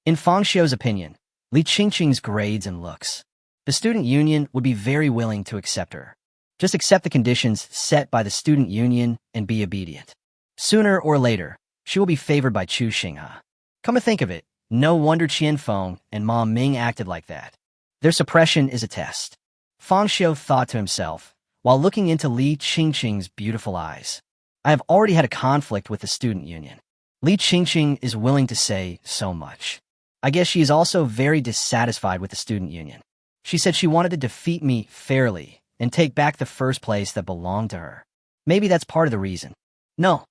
Speaker 1: In Fang Xiu's opinion, Li Qingqing's grades and looks, the student union would be very willing to accept her. Just accept the conditions set by the student union and be obedient. Sooner or later, she will be favored by Chu Xingha. Come to think of it, no wonder Qianfeng and Ma Ming acted like that. Their suppression is a test. Fang Xiu thought to himself, while looking into Li Qingqing's beautiful eyes. I have already had a conflict with the student union. Li Qingqing is willing to say so much. I guess she is also very dissatisfied with the student union. She said she wanted to defeat me fairly and take back the first place that belonged to her. Maybe that's part of the reason. No.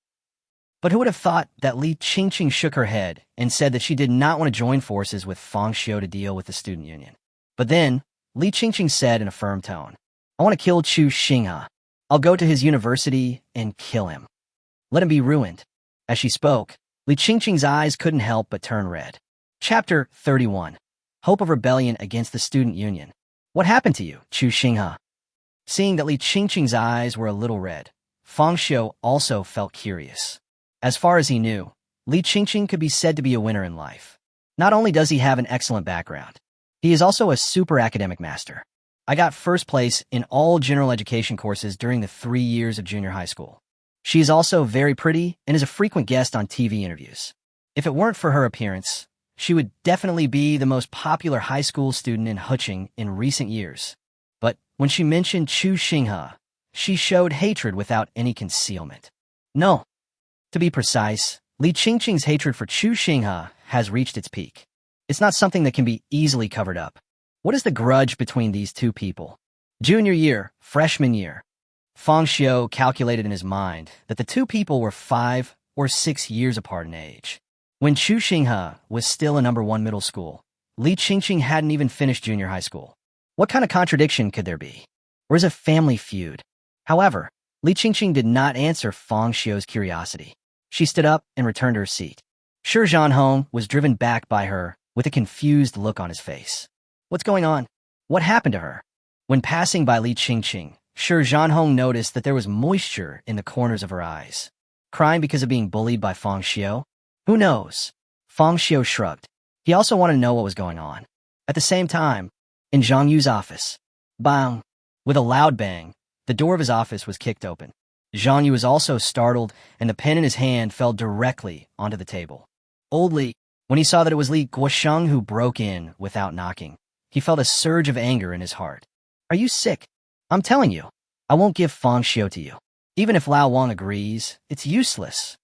Speaker 1: But who would have thought that Li Qingqing shook her head and said that she did not want to join forces with Fang Xiu to deal with the student union. But then, Li Qingqing said in a firm tone, I want to kill Chu Xingha. I'll go to his university and kill him. Let him be ruined. As she spoke, Li Qingqing's eyes couldn't help but turn red. Chapter 31. Hope of Rebellion Against the Student Union. What happened to you, Chu Xingha? Seeing that Li Qingqing's eyes were a little red, Fang Xiu also felt curious. As far as he knew, Li Qingqing could be said to be a winner in life. Not only does he have an excellent background, he is also a super academic master. I got first place in all general education courses during the 3 years of junior high school. She is also very pretty and is a frequent guest on TV interviews. If it weren't for her appearance, she would definitely be the most popular high school student in Huqing in recent years. But when she mentioned Chu Xingha, she showed hatred without any concealment. No. To be precise, Li Qingqing's hatred for Chu Xingha has reached its peak. It's not something that can be easily covered up. What is the grudge between these two people? Junior year, freshman year. Fang Xiu calculated in his mind that the two people were 5 or 6 years apart in age. When Chu Xinghe was still in number 1 middle school, Li Qingqing hadn't even finished junior high school. What kind of contradiction could there be? Or is it a family feud? However, Li Qingqing did not answer Fang Xiu's curiosity. She stood up and returned to her seat. Shi Zhanhong was driven back by her with a confused look on his face. What's going on? What happened to her? When passing by Li Qingqing, Shi Zhanhong noticed that there was moisture in the corners of her eyes. Crying because of being bullied by Fang Xiu? Who knows? Fang Xiu shrugged. He also wanted to know what was going on. At the same time, in Zhang Yu's office, bang! With a loud bang, the door of his office was kicked open. Zhang Yu was also startled, and the pen in his hand fell directly onto the table. Old Li, when he saw that it was Li Guosheng who broke in without knocking, he felt a surge of anger in his heart. Are you sick? I'm telling you, I won't give Fang Xiu to you. Even if Lao Wang agrees, it's useless.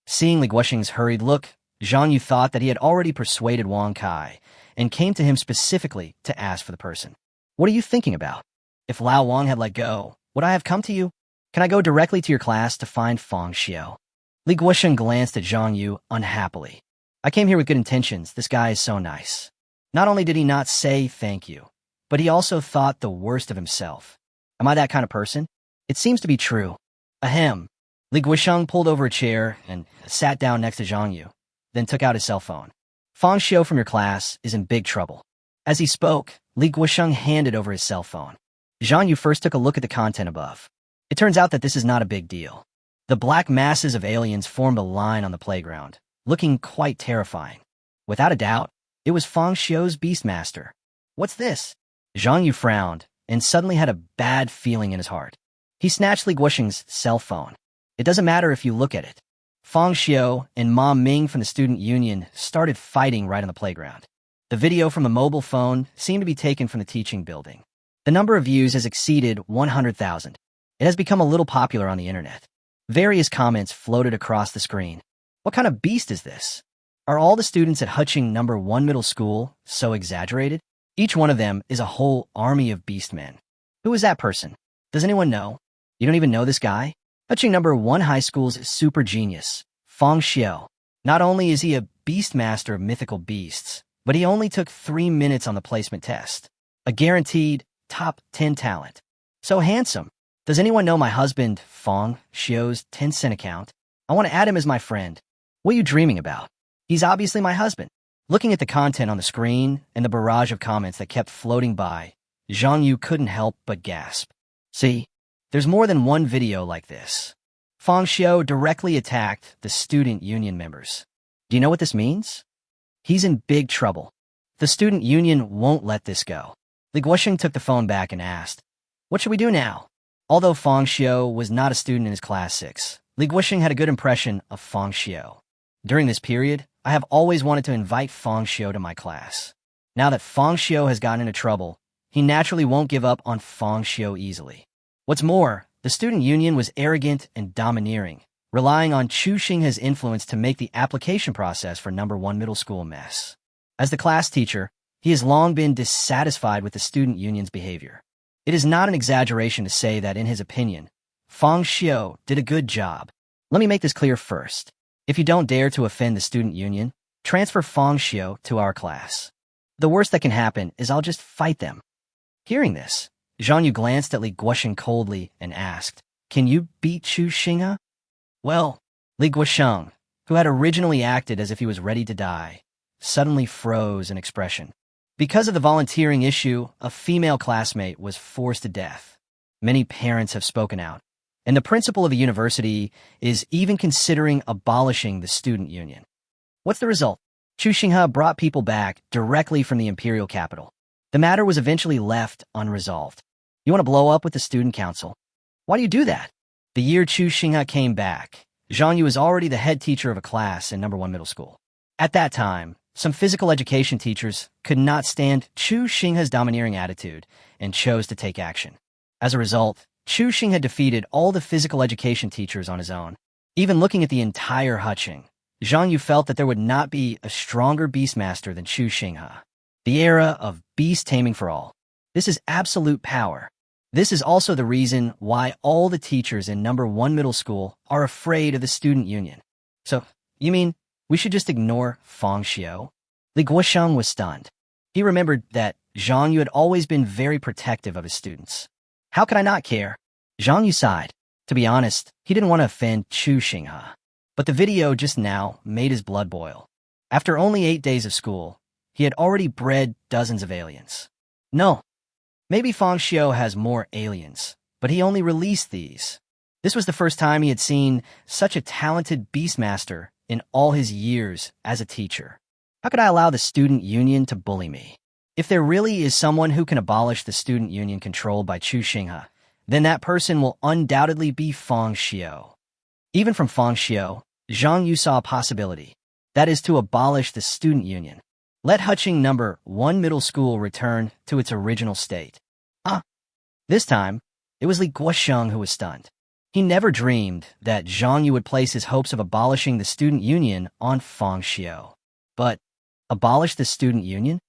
Speaker 1: Seeing Li Guosheng's hurried look, Zhang Yu thought that he had already persuaded Wang Kai and came to him specifically to ask for the person. What are you thinking about? If Lao Wang had let go, would I have come to you? Can I go directly to your class to find Fang Xiu? Li Guosheng glanced at Zhang Yu unhappily. I came here with good intentions. This guy is so nice. Not only did he not say thank you, but he also thought the worst of himself. Am I that kind of person? It seems to be true. Ahem. Li Guosheng pulled over a chair and sat down next to Zhang Yu, then took out his cell phone. Fang Xiu from your class is in big trouble. As he spoke, Li Guosheng handed over his cell phone. Zhang Yu first took a look at the content above. It turns out that this is not a big deal. The black masses of aliens formed a line on the playground, looking quite terrifying. Without a doubt, it was Fang Xiu's Beastmaster. What's this? Zhang Yu frowned and suddenly had a bad feeling in his heart. He snatched Li Guosheng's cell phone. It doesn't matter if you look at it. Fang Xiu and Ma Ming from the student union started fighting right on the playground. The video from the mobile phone seemed to be taken from the teaching building. The number of views has exceeded 100,000. It has become a little popular on the internet. Various comments floated across the screen. What kind of beast is this? Are all the students at Huching number 1 middle school so exaggerated? Each one of them is a whole army of beastmen. Who is that person? Does anyone know? You don't even know this guy? Huching number 1 high school's super genius, Fang Xiu. Not only is he a beastmaster of mythical beasts, but he only took 3 minutes on the placement test. A guaranteed top 10 talent. So handsome. Does anyone know my husband, Fang Xiu's 10-cent account? I want to add him as my friend. What are you dreaming about? He's obviously my husband. Looking at the content on the screen and the barrage of comments that kept floating by, Zhang Yu couldn't help but gasp. See, there's more than one video like this. Fang Xiu directly attacked the student union members. Do you know what this means? He's in big trouble. The student union won't let this go. Li Guosheng took the phone back and asked, what should we do now? Although Fang Xiu was not a student in his class 6, Li Guosheng had a good impression of Fang Xiu. During this period, I have always wanted to invite Fang Xiu to my class. Now that Fang Xiu has gotten into trouble, he naturally won't give up on Fang Xiu easily. What's more, the student union was arrogant and domineering, relying on Chu Xinghe's influence to make the application process for number 1 middle school a mess. As the class teacher, he has long been dissatisfied with the student union's behavior. It is not an exaggeration to say that, in his opinion, Fang Xiu did a good job. Let me make this clear first. If you don't dare to offend the student union, transfer Fang Xiu to our class. The worst that can happen is I'll just fight them. Hearing this, Zhang Yu glanced at Li Guosheng coldly and asked, can you beat Chu Xinghe? Well, Li Guosheng, who had originally acted as if he was ready to die, suddenly froze in expression. Because of the volunteering issue, a female classmate was forced to death. Many parents have spoken out, and the principal of the university is even considering abolishing the student union. What's the result? Chu Xinghe brought people back directly from the imperial capital. The matter was eventually left unresolved. You want to blow up with the student council? Why do you do that? The year Chu Xinghe came back, Zhang Yu was already the head teacher of a class in number 1 middle school. At that time, some physical education teachers could not stand Chu Xinghe's domineering attitude and chose to take action. As a result, Chu Xinghe defeated all the physical education teachers on his own. Even looking at the entire Huching, Zhang Yu felt that there would not be a stronger beastmaster than Chu Xinghe. The era of beast-taming for all. This is absolute power. This is also the reason why all the teachers in number 1 middle school are afraid of the student union. So, you mean we should just ignore Fang Xiu? Li Guosheng was stunned. He remembered that Zhang Yu had always been very protective of his students. How could I not care? Zhang Yu sighed. To be honest, he didn't want to offend Chu Xinghe. But the video just now made his blood boil. After only 8 days of school, he had already bred dozens of aliens. No, maybe Fang Xiu has more aliens, but he only released these. This was the first time he had seen such a talented beastmaster in all his years as a teacher. How could I allow the student union to bully me? If there really is someone who can abolish the student union controlled by Chu Xinghe, then that person will undoubtedly be Fang Xiu. Even from Fang Xiu, Zhang Yu saw a possibility. That is to abolish the student union. Let Huqing number 1 middle school return to its original state. This time, it was Li Guosheng who was stunned. He never dreamed that Zhang Yu would place his hopes of abolishing the student union on Fang Xiu. But, abolish the student union?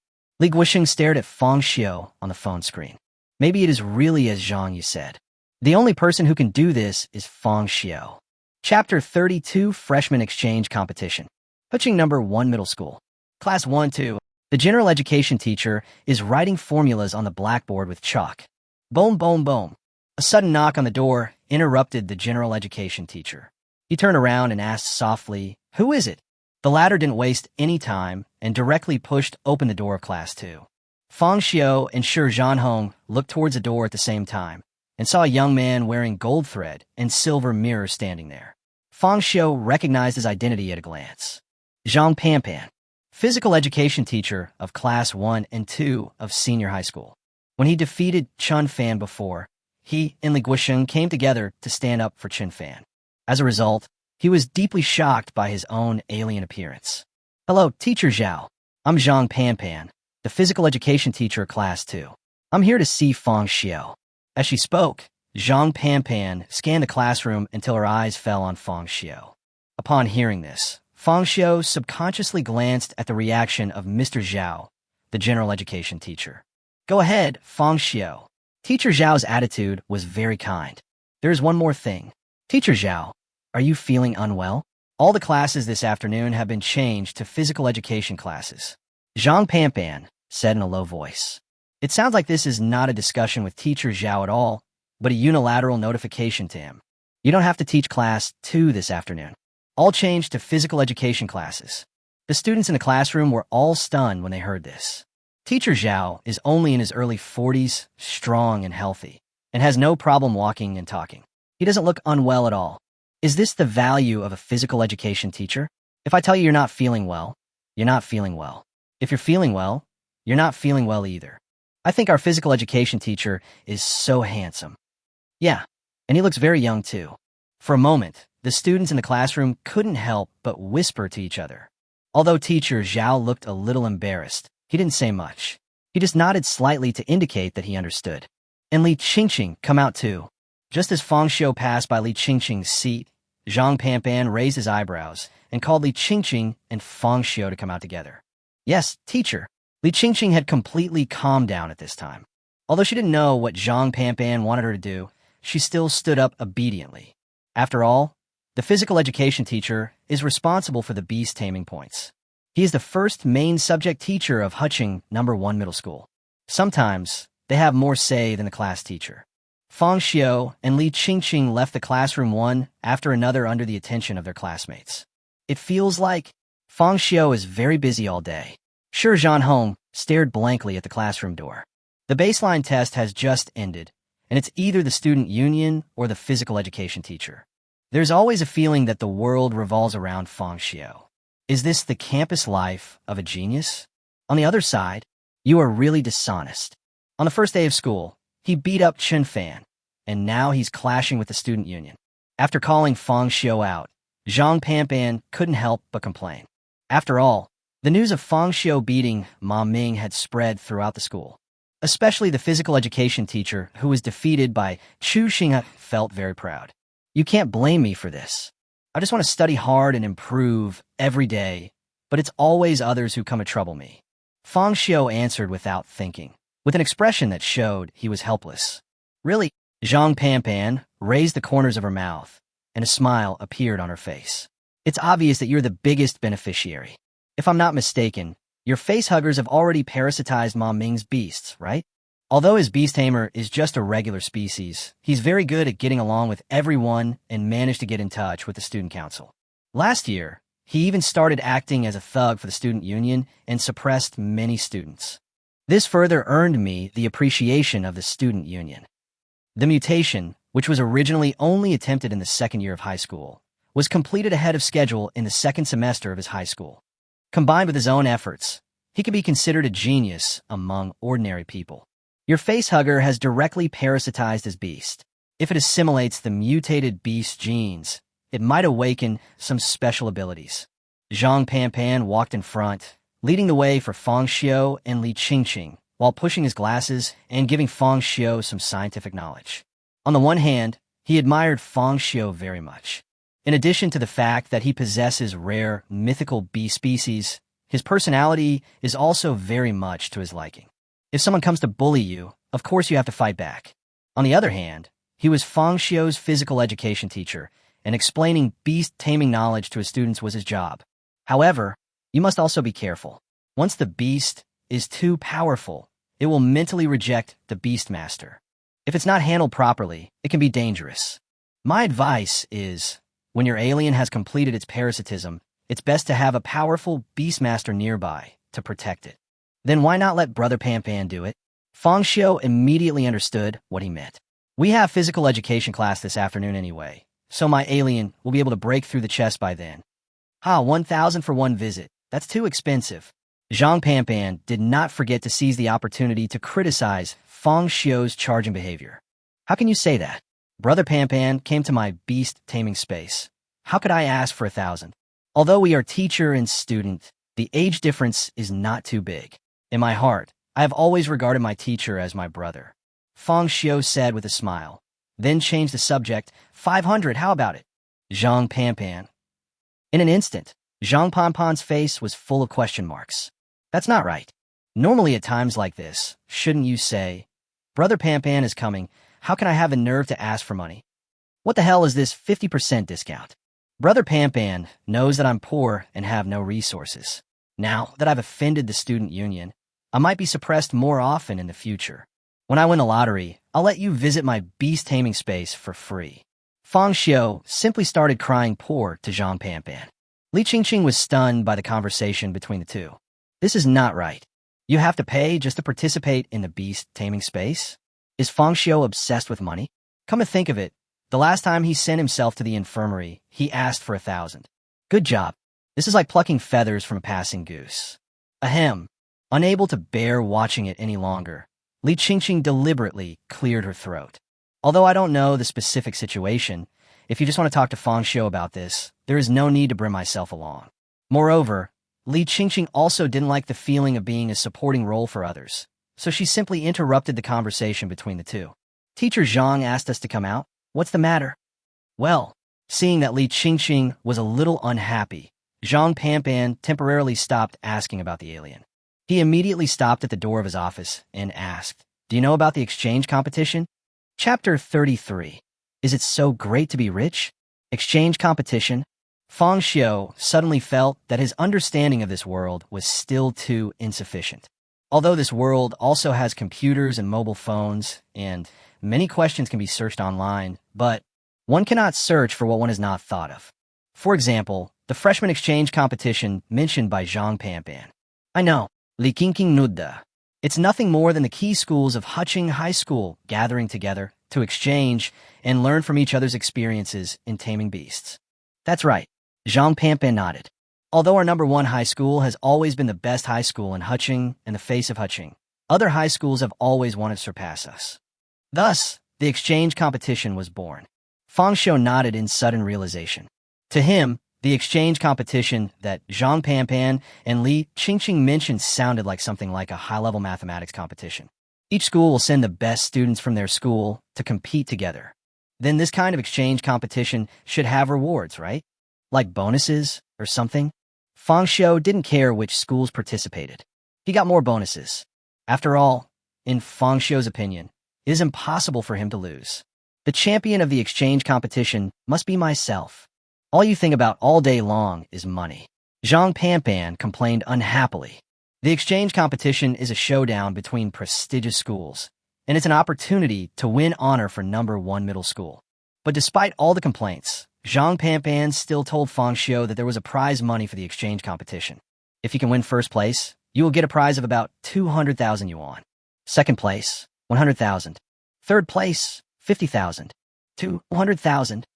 Speaker 1: Li Guosheng stared at Fang Xiu on the phone screen. Maybe it is really as Zhang Yu said. The only person who can do this is Fang Xiu. Chapter 32, Freshman Exchange Competition. Huqing number 1 middle school. Class 1-2. The general education teacher is writing formulas on the blackboard with chalk. Boom, boom, boom. A sudden knock on the door interrupted the general education teacher. He turned around and asked softly, "Who is it?" The latter didn't waste any time and directly pushed open the door of Class 2. Fang Xiu and Shi Zhanhong looked towards the door at the same time and saw a young man wearing gold thread and silver mirror standing there. Fang Xiu recognized his identity at a glance. Zhang Panpan, physical education teacher of Class 1 and 2 of senior high school. When he defeated Chun Fan before, he and Li Guosheng came together to stand up for Chun Fan. As a result, he was deeply shocked by his own alien appearance. "Hello, Teacher Zhao. I'm Zhang Panpan, the physical education teacher of Class 2. I'm here to see Fang Xiu." As she spoke, Zhang Panpan scanned the classroom until her eyes fell on Fang Xiu. Upon hearing this, Fang Xiu subconsciously glanced at the reaction of Mr. Zhao, the general education teacher. "Go ahead, Fang Xiu." Teacher Zhao's attitude was very kind. "There is one more thing. Teacher Zhao, are you feeling unwell? All the classes this afternoon have been changed to physical education classes." Zhang Panpan said in a low voice. It sounds like this is not a discussion with Teacher Zhao at all, but a unilateral notification to him. "You don't have to teach Class 2 this afternoon. All changed to physical education classes." The students in the classroom were all stunned when they heard this. Teacher Zhao is only in his early 40s, strong and healthy, and has no problem walking and talking. He doesn't look unwell at all. Is this the value of a physical education teacher? If I tell you you're not feeling well, you're not feeling well. If you're feeling well, you're not feeling well either. I think our physical education teacher is so handsome. Yeah, and he looks very young too. For a moment, the students in the classroom couldn't help but whisper to each other. Although Teacher Zhao looked a little embarrassed, he didn't say much. He just nodded slightly to indicate that he understood. And Li Qingqing come out too. Just as Fang Xiu passed by Li Qingqing's seat, Zhang Panpan raised his eyebrows and called Li Qingqing and Fang Xiu to come out together. "Yes, teacher." Li Qingqing had completely calmed down at this time. Although she didn't know what Zhang Panpan wanted her to do, she still stood up obediently. After all, the physical education teacher is responsible for the beast-taming points. He is the first main subject teacher of Huqing number 1 middle school. Sometimes, they have more say than the class teacher. Fang Xiu and Li Qingqing left the classroom one after another under the attention of their classmates. It feels like Fang Xiu is very busy all day. Shi Zhanhong stared blankly at the classroom door. The baseline test has just ended, and it's either the student union or the physical education teacher. There's always a feeling that the world revolves around Fang Xiu. Is this the campus life of a genius? On the other side, you are really dishonest. On the first day of school, he beat up Chun Fan, and now he's clashing with the student union. After calling Fang Xiu out, Zhang Panpan couldn't help but complain. After all, the news of Fang Xiu beating Ma Ming had spread throughout the school. Especially the physical education teacher who was defeated by Chu Xinghe felt very proud. "You can't blame me for this. I just want to study hard and improve every day, but it's always others who come to trouble me. Fang Xiu answered without thinking, with an expression that showed he was helpless. Really? Zhang Panpan raised the corners of her mouth, and a smile appeared on her face. It's obvious that you're the biggest beneficiary. If I'm not mistaken, your facehuggers have already parasitized Ma Ming's beasts, right? Although his beast tamer is just a regular species, he's very good at getting along with everyone and managed to get in touch with the student council. Last year, he even started acting as a thug for the student union and suppressed many students. This further earned me the appreciation of the student union. The mutation, which was originally only attempted in the second year of high school, was completed ahead of schedule in the second semester of his high school. Combined with his own efforts, he could be considered a genius among ordinary people. Your facehugger has directly parasitized his beast. If it assimilates the mutated beast genes, it might awaken some special abilities. Zhang Panpan walked in front, leading the way for Fang Xiu and Li Qingqing, while pushing his glasses and giving Fang Xiu some scientific knowledge. On the one hand, he admired Fang Xiu very much. In addition to the fact that he possesses rare, mythical beast species, his personality is also very much to his liking. If someone comes to bully you, of course you have to fight back. On the other hand, he was Fang Xiu's physical education teacher, and explaining beast-taming knowledge to his students was his job. However, you must also be careful. Once the beast is too powerful, it will mentally reject the beastmaster. If it's not handled properly, it can be dangerous. My advice is, when your alien has completed its parasitism, it's best to have a powerful beastmaster nearby to protect it. Then why not let Brother Panpan do it? Fang Xiu immediately understood what he meant. We have physical education class this afternoon anyway, so my alien will be able to break through the chest by then. 1,000 for one visit. That's too expensive. Zhang Panpan did not forget to seize the opportunity to criticize Fang Xiu's charging behavior. How can you say that? Brother Panpan came to my beast-taming space. How could I ask for 1,000? Although we are teacher and student, the age difference is not too big. In my heart, I have always regarded my teacher as my brother. Fang Xiu said with a smile, then changed the subject. 500, how about it? Zhang Panpan. In an instant, Zhang Panpan's face was full of question marks. That's not right. Normally at times like this, shouldn't you say, Brother Panpan is coming, how can I have the nerve to ask for money? What the hell is this 50% discount? Brother Panpan knows that I'm poor and have no resources. Now that I've offended the student union, I might be suppressed more often in the future. When I win the lottery, I'll let you visit my beast-taming space for free. Fang Xiu simply started crying poor to Zhang Panpan. Li Qingqing was stunned by the conversation between the two. This is not right. You have to pay just to participate in the beast-taming space? Is Fang Xiu obsessed with money? Come to think of it, the last time he sent himself to the infirmary, he asked for 1,000. Good job. This is like plucking feathers from a passing goose. Ahem. Unable to bear watching it any longer, Li Qingqing deliberately cleared her throat. Although I don't know the specific situation, if you just want to talk to Fang Xiu about this, there is no need to bring myself along. Moreover, Li Qingqing also didn't like the feeling of being a supporting role for others, so she simply interrupted the conversation between the two. Teacher Zhang asked us to come out. What's the matter? Well, seeing that Li Qingqing was a little unhappy, Zhang Panpan temporarily stopped asking about the alien. He immediately stopped at the door of his office and asked, Do you know about the exchange competition? Chapter 33. Is it so great to be rich? Exchange competition? Fang Xiu suddenly felt that his understanding of this world was still too insufficient. Although this world also has computers and mobile phones, and many questions can be searched online, but one cannot search for what one has not thought of. For example, the freshman exchange competition mentioned by Zhang Panpan. I know, Li Qingqing Nudda. It's nothing more than the key schools of Huqing High School gathering together to exchange and learn from each other's experiences in taming beasts. That's right, Zhang Panpan nodded. Although our #1 high school has always been the best high school in Huqing and the face of Huqing, other high schools have always wanted to surpass us. Thus, the exchange competition was born. Fang Xiu nodded in sudden realization. To him, the exchange competition that Zhang Panpan and Li Qingqing mentioned sounded like something like a high-level mathematics competition. Each school will send the best students from their school to compete together. Then this kind of exchange competition should have rewards, right? Like bonuses or something? Fang Xiu didn't care which schools participated. He got more bonuses. After all, in Fang Xiu's opinion, it is impossible for him to lose. The champion of the exchange competition must be myself. All you think about all day long is money. Zhang Panpan complained unhappily. The exchange competition is a showdown between prestigious schools, and it's an opportunity to win honor for #1 middle school. But despite all the complaints, Zhang Panpan still told Fang Xiu that there was a prize money for the exchange competition. If you can win first place, you will get a prize of about 200,000 yuan. Second place, 100,000. Third place, 50,000. 200,000.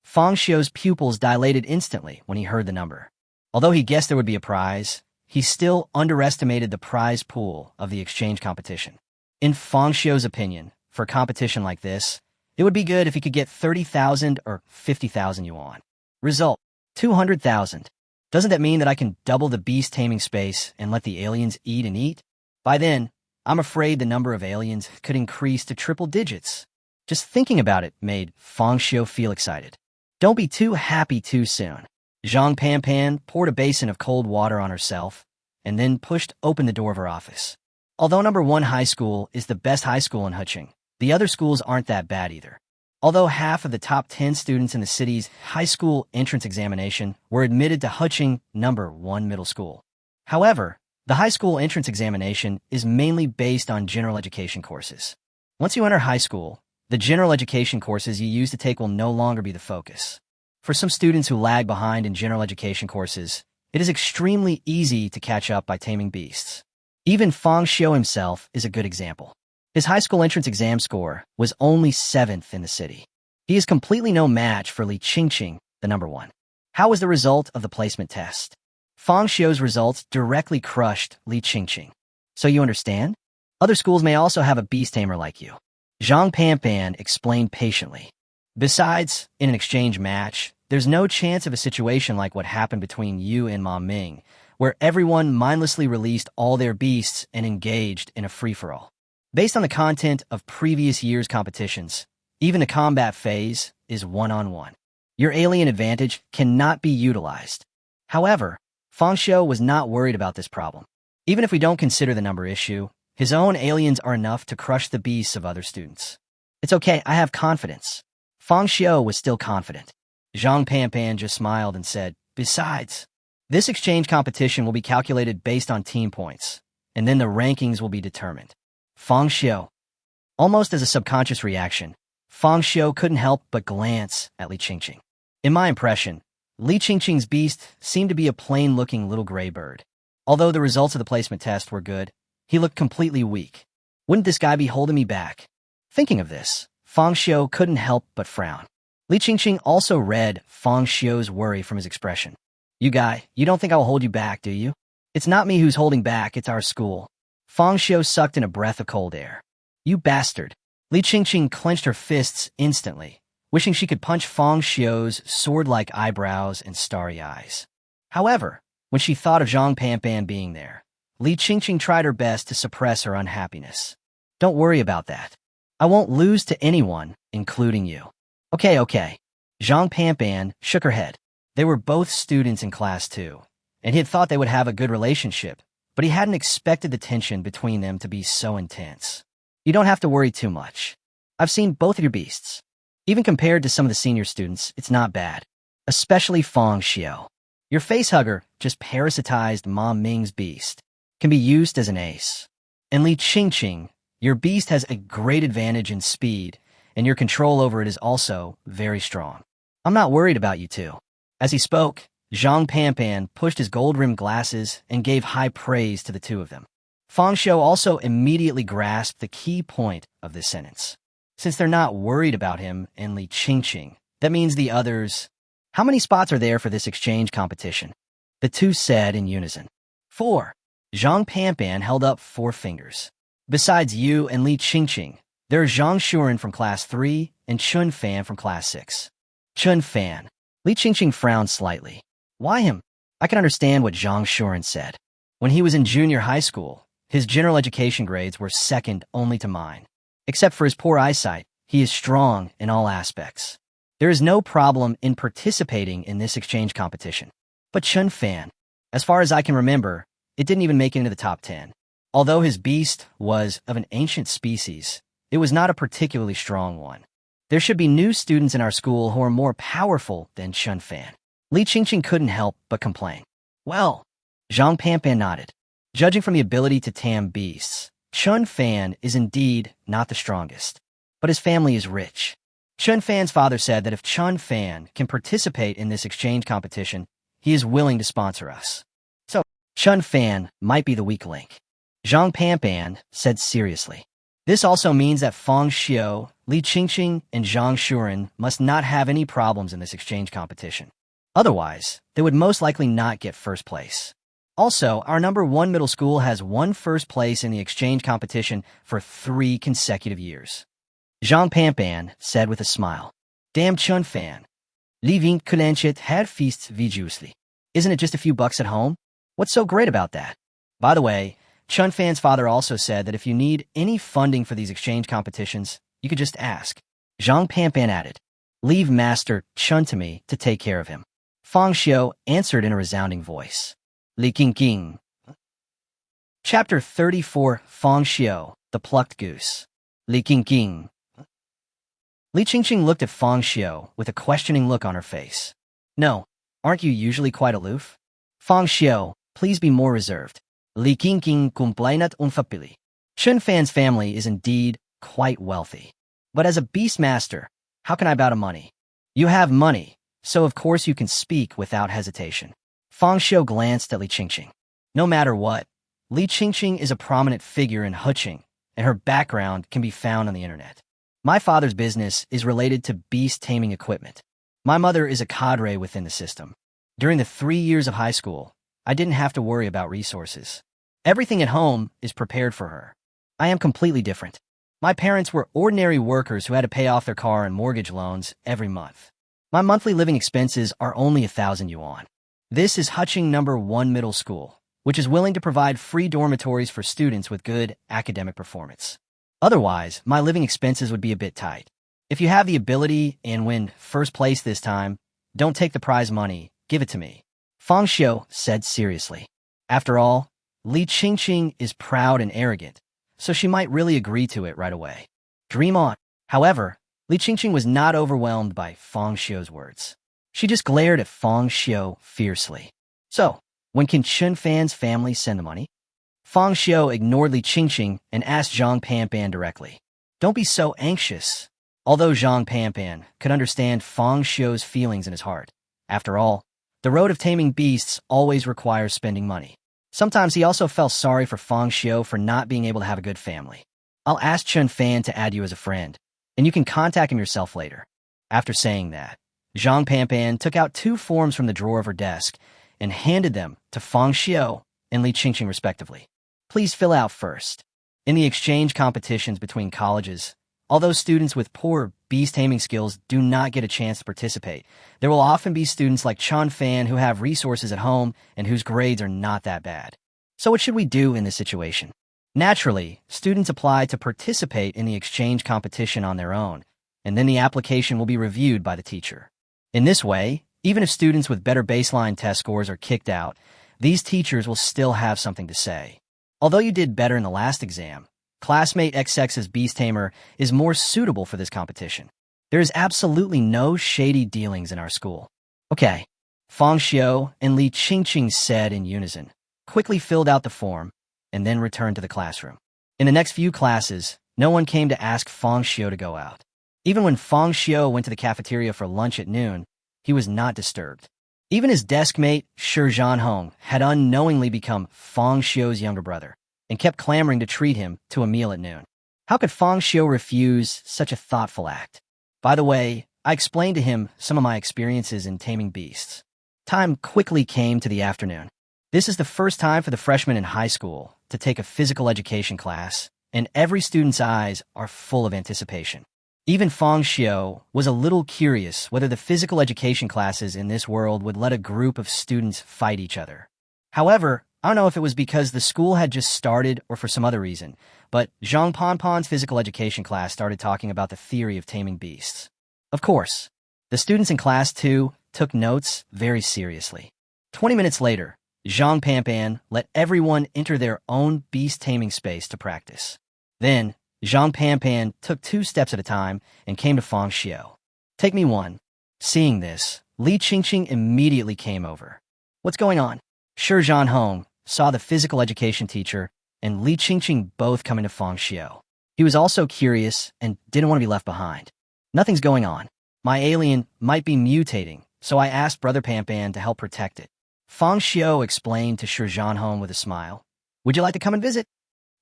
Speaker 1: Fang Xiu's pupils dilated instantly when he heard the number. Although he guessed there would be a prize, he still underestimated the prize pool of the exchange competition. In Fang Xiu's opinion, for a competition like this, it would be good if he could get 30,000 or 50,000 yuan. Result, 200,000. Doesn't that mean that I can double the beast-taming space and let the aliens eat and eat? By then, I'm afraid the number of aliens could increase to triple digits. Just thinking about it made Fang Xiu feel excited. Don't be too happy too soon. Zhang Panpan poured a basin of cold water on herself and then pushed open the door of her office. Although #1 high school is the best high school in Huqing, the other schools aren't that bad either. Although half of the top 10 students in the city's high school entrance examination were admitted to Huqing #1 middle school. However, the high school entrance examination is mainly based on general education courses. Once you enter high school, the general education courses you used to take will no longer be the focus. For some students who lag behind in general education courses, it is extremely easy to catch up by taming beasts. Even Fang Xiu himself is a good example. His high school entrance exam score was only 7th in the city. He is completely no match for Li Qingqing, the #1. How was the result of the placement test? Fang Xiu's results directly crushed Li Qingqing. So you understand? Other schools may also have a beast tamer like you. Zhang Panpan explained patiently. Besides, in an exchange match, there's no chance of a situation like what happened between you and Ma Ming, where everyone mindlessly released all their beasts and engaged in a free-for-all. Based on the content of previous year's competitions, even the combat phase is one-on-one. Your alien advantage cannot be utilized. However, Fang Xiu was not worried about this problem. Even if we don't consider the number issue, his own aliens are enough to crush the beasts of other students. It's okay, I have confidence. Fang Xiu was still confident. Zhang Panpan just smiled and said, besides, this exchange competition will be calculated based on team points, and then the rankings will be determined. Fang Xiu. Almost as a subconscious reaction, Fang Xiu couldn't help but glance at Li Qingqing. In my impression, Li Qingqing's beast seemed to be a plain-looking little gray bird. Although the results of the placement test were good, he looked completely weak. Wouldn't this guy be holding me back? Thinking of this, Fang Xiu couldn't help but frown. Li Qingqing also read Fang Xiu's worry from his expression. You don't think I will hold you back, do you? It's not me who's holding back, it's our school. Fang Xiu sucked in a breath of cold air. You bastard. Li Qingqing clenched her fists instantly, wishing she could punch Fang Xiu's sword-like eyebrows and starry eyes. However, when she thought of Zhang Panpan being there, Li Qingqing tried her best to suppress her unhappiness. Don't worry about that. I won't lose to anyone, including you. Okay. Zhang Panpan shook her head. They were both students in class 2, and he had thought they would have a good relationship, but he hadn't expected the tension between them to be so intense. You don't have to worry too much. I've seen both of your beasts. Even compared to some of the senior students, it's not bad. Especially Fang Xiu. Your facehugger just parasitized Ma Ming's beast. Can be used as an ace. And Li Qingqing, your beast has a great advantage in speed, and your control over it is also very strong. I'm not worried about you two. As he spoke, Zhang Panpan pushed his gold-rimmed glasses and gave high praise to the two of them. Fang Xiu also immediately grasped the key point of this sentence. Since they're not worried about him and Li Qingqing, that means the others... How many spots are there for this exchange competition? The two said in unison. 4. Zhang Panpan held up 4 fingers. Besides you and Li Qingqing, there are Zhang Shuren from Class 3 and Chun Fan from Class 6. Chun Fan. Li Qingqing frowned slightly. Why him? I can understand what Zhang Shuren said. When he was in junior high school, his general education grades were second only to mine. Except for his poor eyesight, he is strong in all aspects. There is no problem in participating in this exchange competition. But Chun Fan, as far as I can remember, it didn't even make it into the top 10. Although his beast was of an ancient species, it was not a particularly strong one. There should be new students in our school who are more powerful than Chun Fan. Li Qingqing couldn't help but complain. Well, Zhang Panpan nodded. Judging from the ability to tame beasts, Chun Fan is indeed not the strongest. But his family is rich. Chun Fan's father said that if Chun Fan can participate in this exchange competition, he is willing to sponsor us. So, Chun Fan might be the weak link. Zhang Panpan said seriously. This also means that Fang Xiu, Li Qingqing, and Zhang Shuren must not have any problems in this exchange competition. Otherwise, they would most likely not get first place. Also, our number 1 middle school has won first place in the exchange competition for 3 consecutive years. Zhang Panpan said with a smile. Damn Chun Fan. Li Ving Kulanchet had feasts vigiously. Isn't it just a few bucks at home? What's so great about that? By the way, Chun Fan's father also said that if you need any funding for these exchange competitions, you could just ask. Zhang Panpan added. Leave Master Chun to me to take care of him. Fang Xiu answered in a resounding voice. Li Qingqing. Chapter 34 Fang Xiu, the Plucked Goose. Li Qingqing. Li Qingqing looked at Fang Xiu with a questioning look on her face. No, aren't you usually quite aloof? Fang Xiu, please be more reserved. Li Qingqing complainat unfapili. Chun Fan's family is indeed quite wealthy. But as a beastmaster, how can I bow to money? You have money, so of course you can speak without hesitation. Fang Xiu glanced at Li Qingqing. No matter what, Li Qingqing is a prominent figure in Huqing, and her background can be found on the internet. My father's business is related to beast-taming equipment. My mother is a cadre within the system. During the 3 years of high school, I didn't have to worry about resources. Everything at home is prepared for her. I am completely different. My parents were ordinary workers who had to pay off their car and mortgage loans every month. My monthly living expenses are only 1,000 yuan. This is Huqing number 1 middle school, which is willing to provide free dormitories for students with good academic performance. Otherwise, my living expenses would be a bit tight. If you have the ability and win first place this time, don't take the prize money, give it to me. Fang Xiu said seriously. After all, Li Qingqing is proud and arrogant, so she might really agree to it right away. Dream on. However, Li Qingqing was not overwhelmed by Fang Xiu's words. She just glared at Fang Xiu fiercely. So, when can Chun Fan's family send the money? Fang Xiu ignored Li Qingqing and asked Zhang Panpan directly. Don't be so anxious. Although Zhang Panpan could understand Fang Xiu's feelings in his heart. After all, the road of taming beasts always requires spending money. Sometimes he also felt sorry for Fang Xiu for not being able to have a good family. I'll ask Chun Fan to add you as a friend, and you can contact him yourself later. After saying that, Zhang Panpan took out 2 forms from the drawer of her desk and handed them to Fang Xiu and Li Qingqing respectively. Please fill out first. In the exchange competitions between colleges, although students with poor beast-taming skills do not get a chance to participate, there will often be students like Chun Fan who have resources at home and whose grades are not that bad. So what should we do in this situation? Naturally, students apply to participate in the exchange competition on their own, and then the application will be reviewed by the teacher. In this way, even if students with better baseline test scores are kicked out, these teachers will still have something to say. Although you did better in the last exam, Classmate XX's Beast Tamer is more suitable for this competition. There is absolutely no shady dealings in our school. Okay, Fang Xiu and Li Qingqing said in unison, quickly filled out the form, and then returned to the classroom. In the next few classes, no one came to ask Fang Xiu to go out. Even when Fang Xiu went to the cafeteria for lunch at noon, he was not disturbed. Even his desk mate, Shi Zhanhong, had unknowingly become Fang Xiu's younger brother, and kept clamoring to treat him to a meal at noon. How could Fang Xiu refuse such a thoughtful act? By the way, I explained to him some of my experiences in taming beasts. Time quickly came to the afternoon. This is the first time for the freshmen in high school to take a physical education class, and every student's eyes are full of anticipation. Even Fang Xiu was a little curious whether the physical education classes in this world would let a group of students fight each other. However, I don't know if it was because the school had just started or for some other reason, but Zhang Panpan's physical education class started talking about the theory of taming beasts. Of course, The students in class 2 took notes very seriously. 20 minutes later, Zhang Panpan let everyone enter their own beast-taming space to practice. Then, Zhang Panpan took 2 steps at a time and came to Fang Xiu. "Take me one." Seeing this, Li Qingqing immediately came over. "What's going on?" Shi Zhanhong saw the physical education teacher and Li Qingqing both coming to Fang Xiu. He was also curious and didn't want to be left behind. "Nothing's going on. My alien might be mutating, so I asked Brother Panpan to help protect it." Fang Xiu explained to Shi Zhanhong with a smile. "Would you like to come and visit?"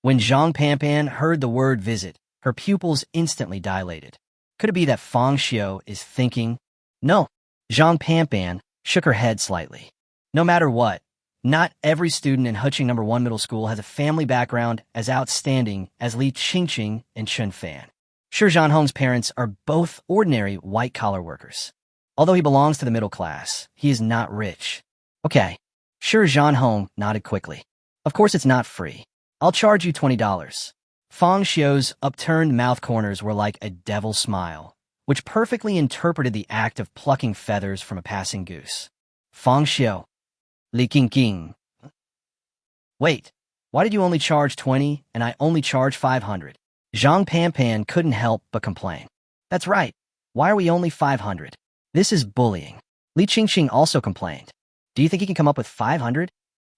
Speaker 1: When Zhang Panpan heard the word visit, her pupils instantly dilated. Could it be that Fang Xiu is thinking? No. Zhang Panpan shook her head slightly. No matter what, not every student in Huqing No. 1 Middle School has a family background as outstanding as Li Qingqing and Chun Fan. Shi Zhanhong's parents are both ordinary white-collar workers. Although he belongs to the middle class, he is not rich. Okay. Shi Zhanhong nodded quickly. "Of course it's not free. I'll charge you $20. Fang Xiu's upturned mouth corners were like a devil's smile, which perfectly interpreted the act of plucking feathers from a passing goose. Fang Xiu. Li Qingqing. "Wait, why did you only charge 20 and I only charge 500? Zhang Panpan couldn't help but complain. "That's right. Why are we only 500? This is bullying." Li Qingqing also complained. "Do you think he can come up with 500?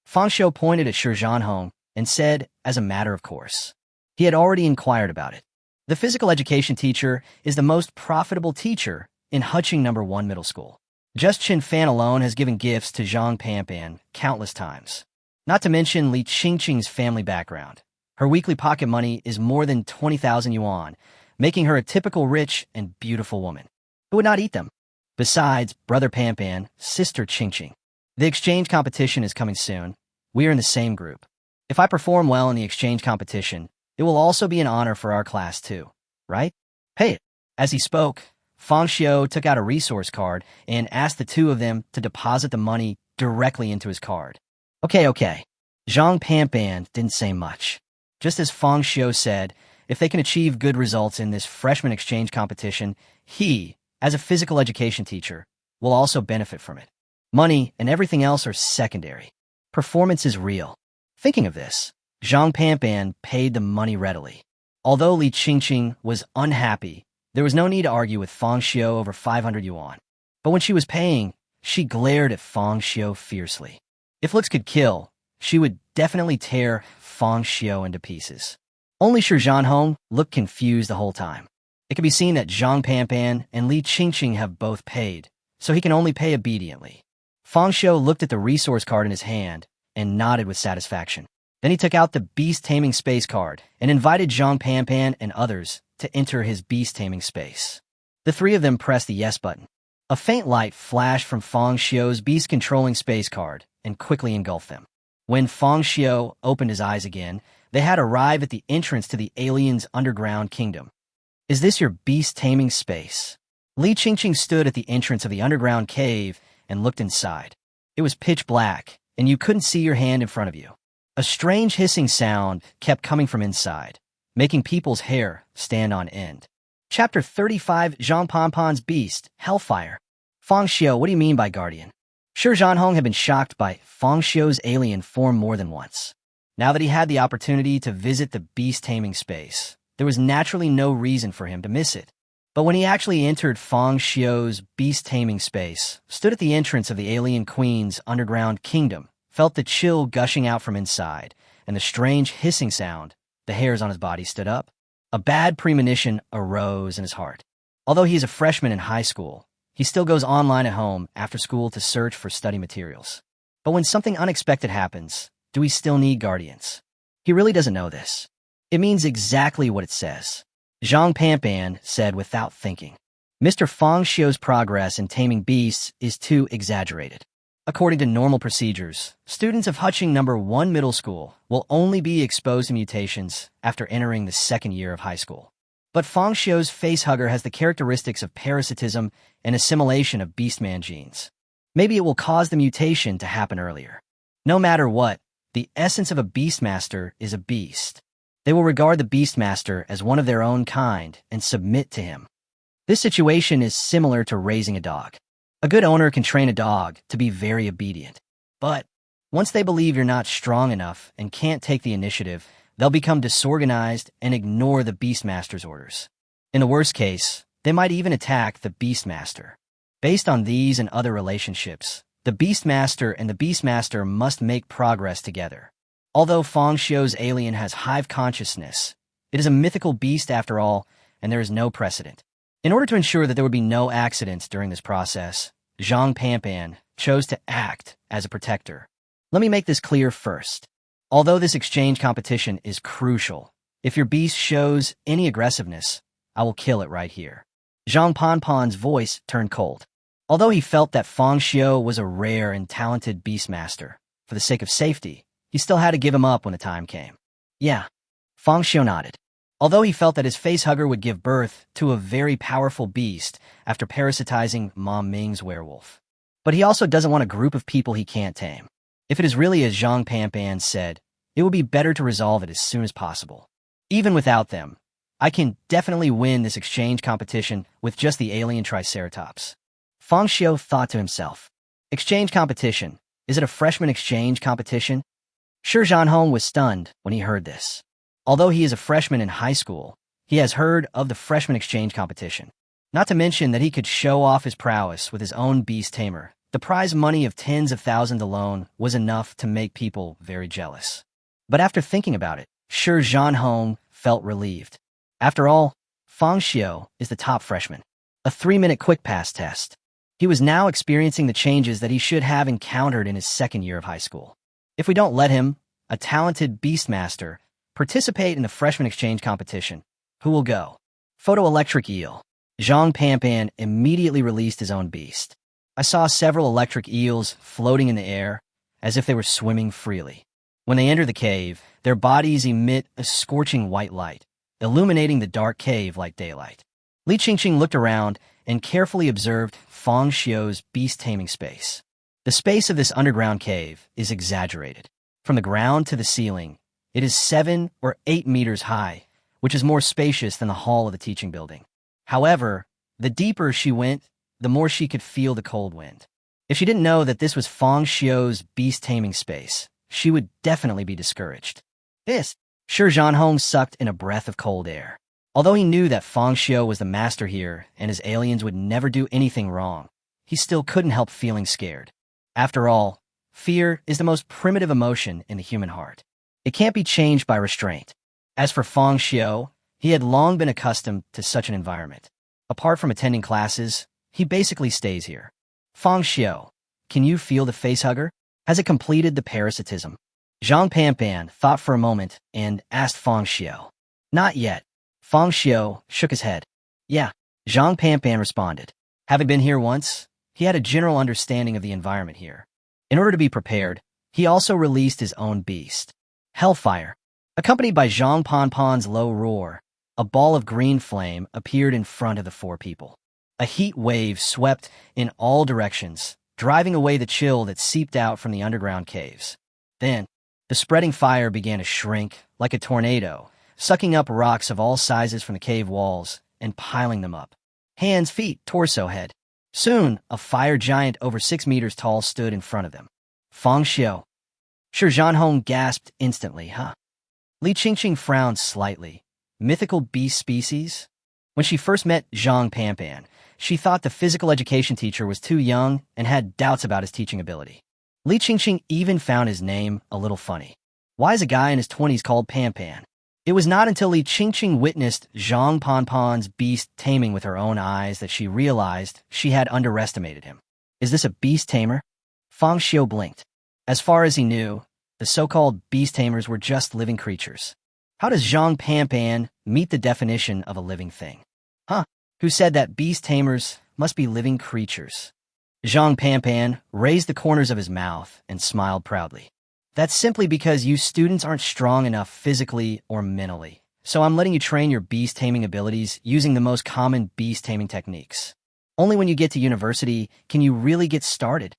Speaker 1: Fang Xiu pointed at Shi Zhanhong and said, as a matter of course. He had already inquired about it. The physical education teacher is the most profitable teacher in Huqing No. 1 Middle School. Just Chun Fan alone has given gifts to Zhang Panpan countless times. Not to mention Li Qingqing's family background. Her weekly pocket money is more than 20,000 yuan, making her a typical rich and beautiful woman. Who would not eat them? Besides Brother Panpan, Sister Qingqing. The exchange competition is coming soon. We are in the same group. If I perform well in the exchange competition, it will also be an honor for our class too, right? Pay it." As he spoke, Fang Xiu took out a resource card and asked the two of them to deposit the money directly into his card. Okay. Zhang Panpan didn't say much. Just as Fang Xiu said, if they can achieve good results in this freshman exchange competition, he, as a physical education teacher, will also benefit from it. Money and everything else are secondary. Performance is real. Thinking of this, Zhang Panpan paid the money readily. Although Li Qingqing was unhappy, there was no need to argue with Fang Xiu over 500 yuan. But when she was paying, she glared at Fang Xiu fiercely. If looks could kill, she would definitely tear Fang Xiu into pieces. Only Shi Zhanhong looked confused the whole time. It could be seen that Zhang Panpan and Li Qingqing have both paid, so he can only pay obediently. Fang Xiu looked at the resource card in his hand and nodded with satisfaction. Then he took out the Beast-Taming space card and invited Zhang Panpan and others to enter his Beast-Taming space. The three of them pressed the yes button. A faint light flashed from Fang Xiu's beast-controlling space card and quickly engulfed them. When Fang Xiu opened his eyes again, they had arrived at the entrance to the alien's underground kingdom. "Is this your Beast-Taming space?" Li Qingqing stood at the entrance of the underground cave and looked inside. It was pitch black, and you couldn't see your hand in front of you. A strange hissing sound kept coming from inside, making people's hair stand on end. Chapter 35, Zhang Panpan's Beast, Hellfire. Fang Xiu, what do you mean by guardian? Shi Zhanhong had been shocked by Fang Xiu's alien form more than once. Now that he had the opportunity to visit the Beast-Taming space, there was naturally no reason for him to miss it. But when he actually entered Fang Xiu's Beast-Taming space, stood at the entrance of the alien queen's underground kingdom, felt the chill gushing out from inside, and the strange hissing sound, the hairs on his body stood up. A bad premonition arose in his heart. Although he is a freshman in high school, he still goes online at home after school to search for study materials. But when something unexpected happens, do we still need guardians? He really doesn't know this. It means exactly what it says. Zhang Panpan said without thinking. Mr. Fang Xiu's progress in taming beasts is too exaggerated. According to normal procedures, students of Huqing No. 1 Middle School will only be exposed to mutations after entering the second year of high school. But Fang Xiu's facehugger has the characteristics of parasitism and assimilation of beastman genes. Maybe it will cause the mutation to happen earlier. No matter what, the essence of a beastmaster is a beast. They will regard the beastmaster as one of their own kind and submit to him. This situation is similar to raising a dog. A good owner can train a dog to be very obedient. But once they believe you're not strong enough and can't take the initiative, they'll become disorganized and ignore the Beastmaster's orders. In the worst case, they might even attack the Beastmaster. Based on these and other relationships, the Beastmaster and the Beastmaster must make progress together. Although Fang Xiu's alien has hive consciousness, it is a mythical beast after all, and there is no precedent. In order to ensure that there would be no accidents during this process, Zhang Panpan chose to act as a protector. Let me make this clear first. Although this exchange competition is crucial, if your beast shows any aggressiveness, I will kill it right here. Zhang Panpan's voice turned cold. Although he felt that Fang Xiu was a rare and talented beastmaster, for the sake of safety, he still had to give him up when the time came. Yeah, Fang Xiu nodded. Although he felt that his facehugger would give birth to a very powerful beast after parasitizing Ma Ming's werewolf. But he also doesn't want a group of people he can't tame. If it is really as Zhang Panpan said, it would be better to resolve it as soon as possible. Even without them, I can definitely win this exchange competition with just the alien Triceratops. Fang Xiu thought to himself. Exchange competition? Is it a freshman exchange competition? Shi Zhanhong was stunned when he heard this. Although he is a freshman in high school, he has heard of the freshman exchange competition. Not to mention that he could show off his prowess with his own beast tamer. The prize money of tens of thousands alone was enough to make people very jealous. But after thinking about it, Shi Zhanhong felt relieved. After all, Fang Xiu is the top freshman. A 3-minute quick pass test. He was now experiencing the changes that he should have encountered in his second year of high school. If we don't let him, a talented beastmaster, participate in the freshman exchange competition, who will go? Photoelectric eel. Zhang Panpan immediately released his own beast. I saw several electric eels floating in the air, as if they were swimming freely. When they enter the cave, their bodies emit a scorching white light, illuminating the dark cave like daylight. Li Qingqing looked around and carefully observed Fang Xiu's beast-taming space. The space of this underground cave is exaggerated. From the ground to the ceiling, it is 7 or 8 meters high, which is more spacious than the hall of the teaching building. However, the deeper she went, the more she could feel the cold wind. If she didn't know that this was Fang Xiu's beast-taming space, she would definitely be discouraged. This, Shi Zhanhong sucked in a breath of cold air. Although he knew that Fang Xiu was the master here and his aliens would never do anything wrong, he still couldn't help feeling scared. After all, fear is the most primitive emotion in the human heart. It can't be changed by restraint. As for Fang Xiu, he had long been accustomed to such an environment. Apart from attending classes, he basically stays here. Fang Xiu, can you feel the facehugger? Has it completed the parasitism? Zhang Panpan thought for a moment and asked Fang Xiu. Not yet. Fang Xiu shook his head. Yeah, Zhang Panpan responded. Having been here once, he had a general understanding of the environment here. In order to be prepared, he also released his own beast. Hellfire. Accompanied by Zhang Panpan's low roar, a ball of green flame appeared in front of the 4 people. A heat wave swept in all directions, driving away the chill that seeped out from the underground caves. Then, the spreading fire began to shrink like a tornado, sucking up rocks of all sizes from the cave walls and piling them up. Hands, feet, torso, head. Soon, a fire giant over 6 meters tall stood in front of them. Fang Xiu. Shi Zhanhong gasped instantly, huh? Li Qingqing frowned slightly. Mythical beast species? When she first met Zhang Panpan, she thought the physical education teacher was too young and had doubts about his teaching ability. Li Qingqing even found his name a little funny. Why is a guy in his 20s called Panpan? It was not until Li Qingqing witnessed Zhang Panpan's beast taming with her own eyes that she realized she had underestimated him. Is this a beast tamer? Fang Xiu blinked. As far as he knew, the so-called beast tamers were just living creatures. How does Zhang Panpan meet the definition of a living thing? Huh? Who said that beast tamers must be living creatures? Zhang Panpan raised the corners of his mouth and smiled proudly. That's simply because you students aren't strong enough physically or mentally, so I'm letting you train your beast-taming abilities using the most common beast-taming techniques. Only when you get to university can you really get started.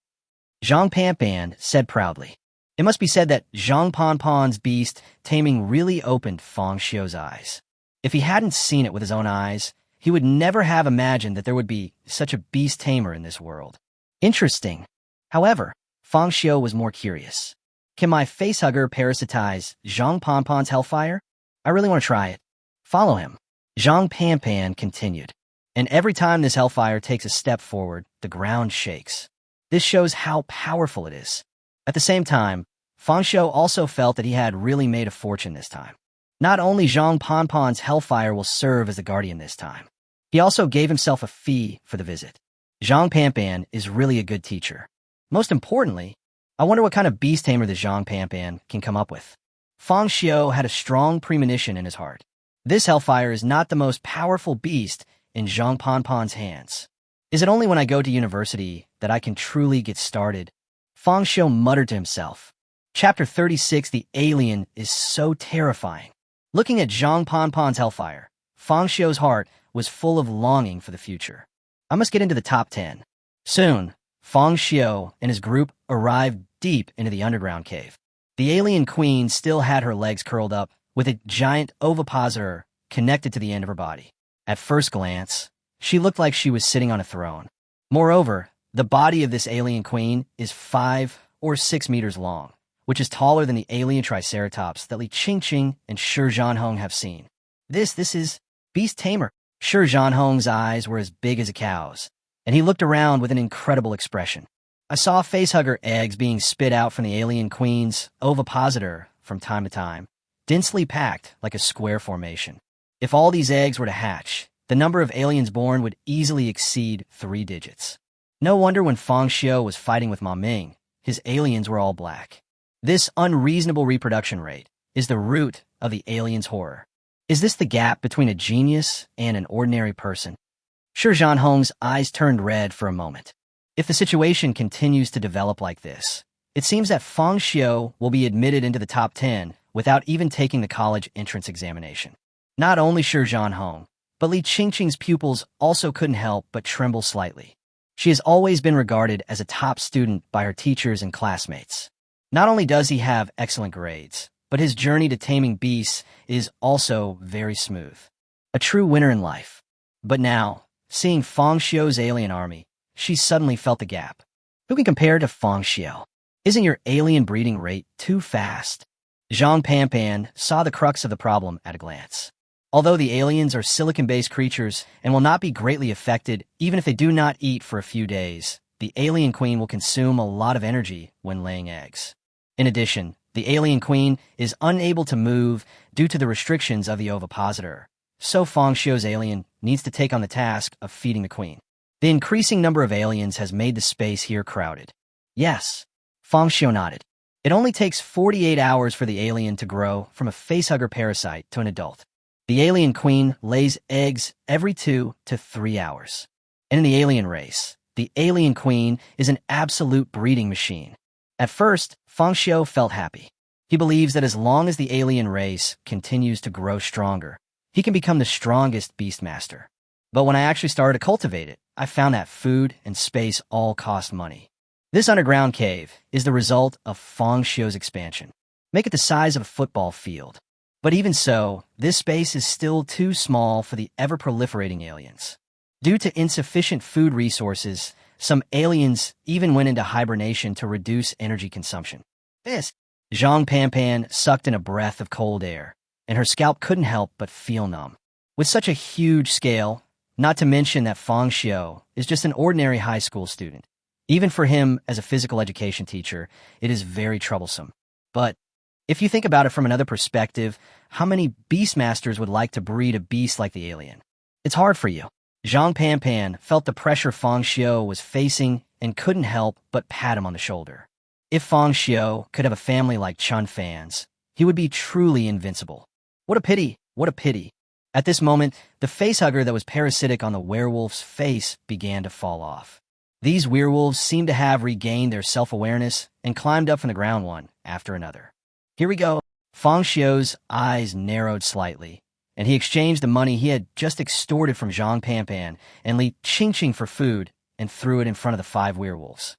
Speaker 1: Zhang Panpan said proudly. It must be said that Zhang Panpan's beast-taming really opened Fang Xiu's eyes. If he hadn't seen it with his own eyes, He would never have imagined that there would be such a beast tamer in this world. Interesting. However, Fang Xiu was more curious. Can my facehugger parasitize Zhang Panpan's hellfire? I really want to try it. Follow him. Zhang Panpan continued. And every time this hellfire takes a step forward, the ground shakes. This shows how powerful it is. At the same time, Fang Xiu also felt that he had really made a fortune this time. Not only Zhang Panpan's hellfire will serve as the guardian this time, he also gave himself a fee for the visit. Zhang Panpan is really a good teacher. Most importantly, I wonder what kind of beast tamer this Zhang Panpan can come up with. Fang Xiu had a strong premonition in his heart. This hellfire is not the most powerful beast in Zhang Panpan's hands. Is it only when I go to university that I can truly get started? Fang Xiu muttered to himself. Chapter 36, The Alien, is so terrifying. Looking at Zhang Panpan's hellfire, Fang Xiu's heart was full of longing for the future. I must get into the top 10. Soon, Fang Xiu and his group arrived deep into the underground cave. The alien queen still had her legs curled up, with a giant ovipositor connected to the end of her body. At first glance, she looked like she was sitting on a throne. Moreover, the body of this alien queen is 5 or 6 meters long, which is taller than the alien triceratops that Li Qingqing and Shi Zhanhong have seen. This is Beast Tamer. Shi Zhanhong's eyes were as big as a cow's, and he looked around with an incredible expression. I saw facehugger eggs being spit out from the alien queen's ovipositor from time to time, densely packed like a square formation. If all these eggs were to hatch, the number of aliens born would easily exceed 3 digits. No wonder when Fang Xiu was fighting with Ma Ming, his aliens were all black. This unreasonable reproduction rate is the root of the alien's horror. Is this the gap between a genius and an ordinary person? Shi Zhanhong's eyes turned red for a moment. If the situation continues to develop like this, it seems that Fang Xiu will be admitted into the top 10 without even taking the college entrance examination. Not only Shi Zhanhong, but Li Qingqing's pupils also couldn't help but tremble slightly. She has always been regarded as a top student by her teachers and classmates. Not only does he have excellent grades, but his journey to taming beasts is also very smooth. A true winner in life. But now, seeing Fang Xiu's alien army, she suddenly felt the gap. Who can compare to Fang Xiu? Isn't your alien breeding rate too fast? Zhang Panpan saw the crux of the problem at a glance. Although the aliens are silicon-based creatures and will not be greatly affected even if they do not eat for a few days, the alien queen will consume a lot of energy when laying eggs. In addition, the alien queen is unable to move due to the restrictions of the ovipositor, so Fang Xiu's alien needs to take on the task of feeding the queen. The increasing number of aliens has made the space here crowded. Yes, Fang Xiu nodded. It only takes 48 hours for the alien to grow from a facehugger parasite to an adult. The alien queen lays eggs every 2 to 3 hours. And in the alien race, the alien queen is an absolute breeding machine. At first, Fang Xiu felt happy. He believes that as long as the alien race continues to grow stronger, he can become the strongest beastmaster. But when I actually started to cultivate it, I found that food and space all cost money. This underground cave is the result of Fang Xiu's expansion. Make it the size of a football field. But even so, this space is still too small for the ever-proliferating aliens. Due to insufficient food resources, some aliens even went into hibernation to reduce energy consumption. Zhang Panpan sucked in a breath of cold air, and her scalp couldn't help but feel numb. With such a huge scale, not to mention that Fang Xiu is just an ordinary high school student. Even for him as a physical education teacher, it is very troublesome. But if you think about it from another perspective, how many beastmasters would like to breed a beast like the alien? It's hard for you. Zhang Panpan felt the pressure Fang Xiu was facing and couldn't help but pat him on the shoulder. If Fang Xiu could have a family like Chun Fan's, he would be truly invincible. What a pity, what a pity. At this moment, the facehugger that was parasitic on the werewolf's face began to fall off. These werewolves seemed to have regained their self-awareness and climbed up from the ground one after another. Here we go. Fang Xiu's eyes narrowed slightly, and he exchanged the money he had just extorted from Zhang Panpan and Li Qingqing for food and threw it in front of the 5 werewolves.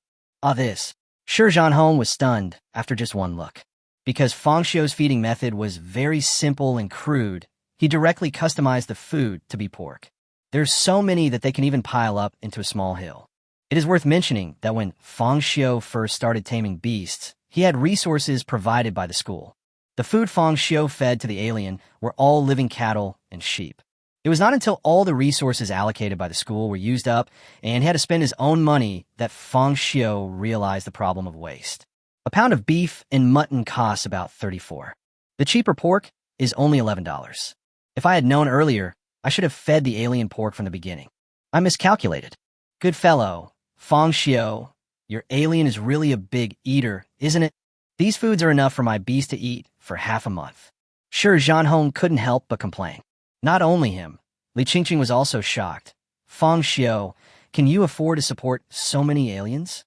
Speaker 1: This. Shi Zhanhong was stunned after just one look. Because Fang Xiu's feeding method was very simple and crude, he directly customized the food to be pork. There's so many that they can even pile up into a small hill. It is worth mentioning that when Fang Xiu first started taming beasts, he had resources provided by the school. The food Fang Xiu fed to the alien were all living cattle and sheep. It was not until all the resources allocated by the school were used up and he had to spend his own money that Fang Xiu realized the problem of waste. A pound of beef and mutton costs about $34. The cheaper pork is only $11. If I had known earlier, I should have fed the alien pork from the beginning. I miscalculated. Good fellow, Fang Xiu, your alien is really a big eater, isn't it? These foods are enough for my beast to eat for half a month. Sure, Zhanhong couldn't help but complain. Not only him, Li Qingqing was also shocked. Fang Xiu, can you afford to support so many aliens?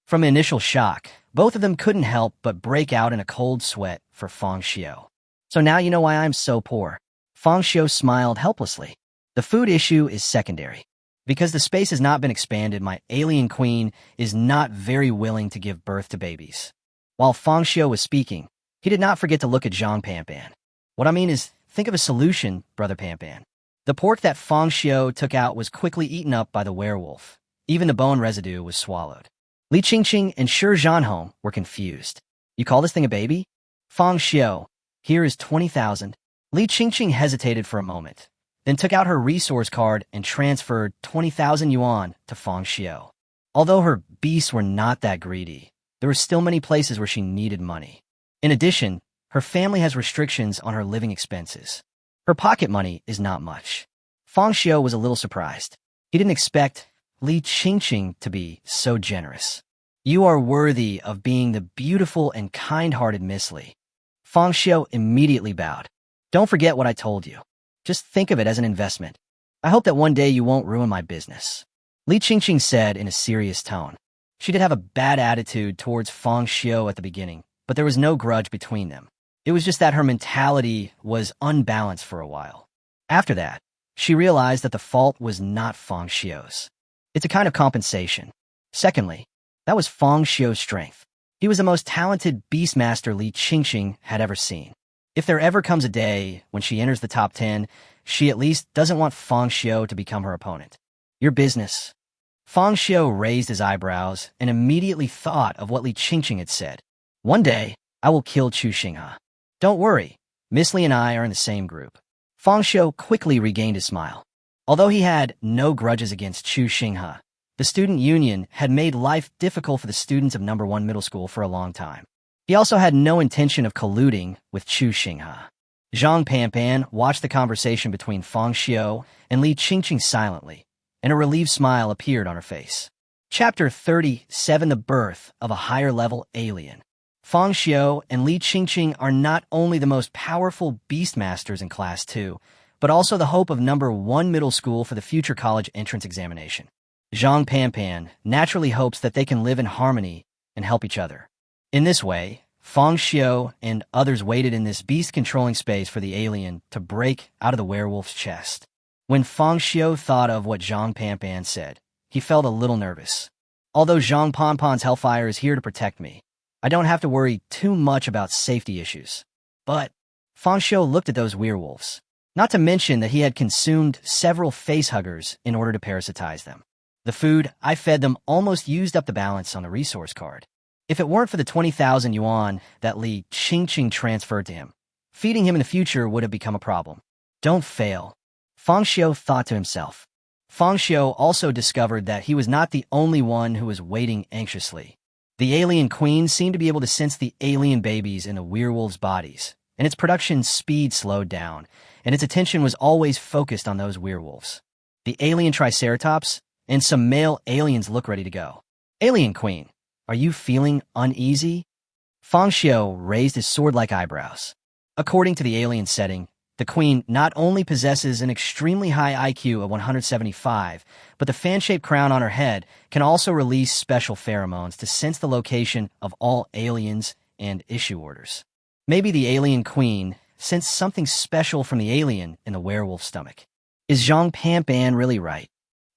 Speaker 1: From initial shock, both of them couldn't help but break out in a cold sweat for Fang Xiu. So now you know why I'm so poor. Fang Xiu smiled helplessly. The food issue is secondary. Because the space has not been expanded, my alien queen is not very willing to give birth to babies. While Fang Xiu was speaking, he did not forget to look at Zhang Panpan. What I mean is, think of a solution, Brother Panpan. The pork that Fang Xiu took out was quickly eaten up by the werewolf. Even the bone residue was swallowed. Li Qingqing and Shi Zhanhong were confused. You call this thing a baby? Fang Xiu, here is 20,000. Li Qingqing hesitated for a moment, then took out her resource card and transferred 20,000 yuan to Fang Xiu. Although her beasts were not that greedy, there were still many places where she needed money. In addition, her family has restrictions on her living expenses. Her pocket money is not much. Fang Xiu was a little surprised. He didn't expect Li Qingqing to be so generous. You are worthy of being the beautiful and kind-hearted Miss Li. Fang Xiu immediately bowed. Don't forget what I told you. Just think of it as an investment. I hope that one day you won't ruin my business. Li Qingqing said in a serious tone. She did have a bad attitude towards Fang Xiu at the beginning, but there was no grudge between them. It was just that her mentality was unbalanced for a while. After that, she realized that the fault was not Fang Xiu's. It's a kind of compensation. Secondly, that was Fang Xiu's strength. He was the most talented beastmaster Li Qingqing had ever seen. If there ever comes a day when she enters the top 10, she at least doesn't want Fang Xiu to become her opponent. Your business. Fang Xiu raised his eyebrows and immediately thought of what Li Qingqing had said. One day, I will kill Chu Xinghe. Don't worry, Miss Li and I are in the same group. Fang Xiu quickly regained his smile. Although he had no grudges against Chu Xinghe, the student union had made life difficult for the students of No. 1 middle school for a long time. He also had no intention of colluding with Chu Xinghe. Zhang Panpan watched the conversation between Fang Xiu and Li Qingqing silently, and a relieved smile appeared on her face. Chapter 37: The Birth of a Higher-Level Alien. Fang Xiu and Li Qingqing are not only the most powerful beastmasters in Class 2, but also the hope of No. 1 middle school for the future college entrance examination. Zhang Panpan naturally hopes that they can live in harmony and help each other. In this way, Fang Xiu and others waited in this beast-controlling space for the alien to break out of the werewolf's chest. When Fang Xiu thought of what Zhang Panpan said, he felt a little nervous. Although Zhang Panpan's hellfire is here to protect me, I don't have to worry too much about safety issues. But Fang Xiu looked at those werewolves, not to mention that he had consumed several facehuggers in order to parasitize them. The food I fed them almost used up the balance on the resource card. If it weren't for the 20,000 yuan that Li Qingqing transferred to him, feeding him in the future would have become a problem. Don't fail, Fang Xiu thought to himself. Fang Xiu also discovered that he was not the only one who was waiting anxiously. The alien queen seemed to be able to sense the alien babies in the werewolves' bodies, and its production speed slowed down, and its attention was always focused on those werewolves. The alien triceratops and some male aliens look ready to go. Alien queen, are you feeling uneasy? Fang Xiu raised his sword-like eyebrows. According to the alien setting, the queen not only possesses an extremely high IQ of 175, but the fan-shaped crown on her head can also release special pheromones to sense the location of all aliens and issue orders. Maybe the alien queen sensed something special from the alien in the werewolf's stomach. Is Zhang Panpan really right?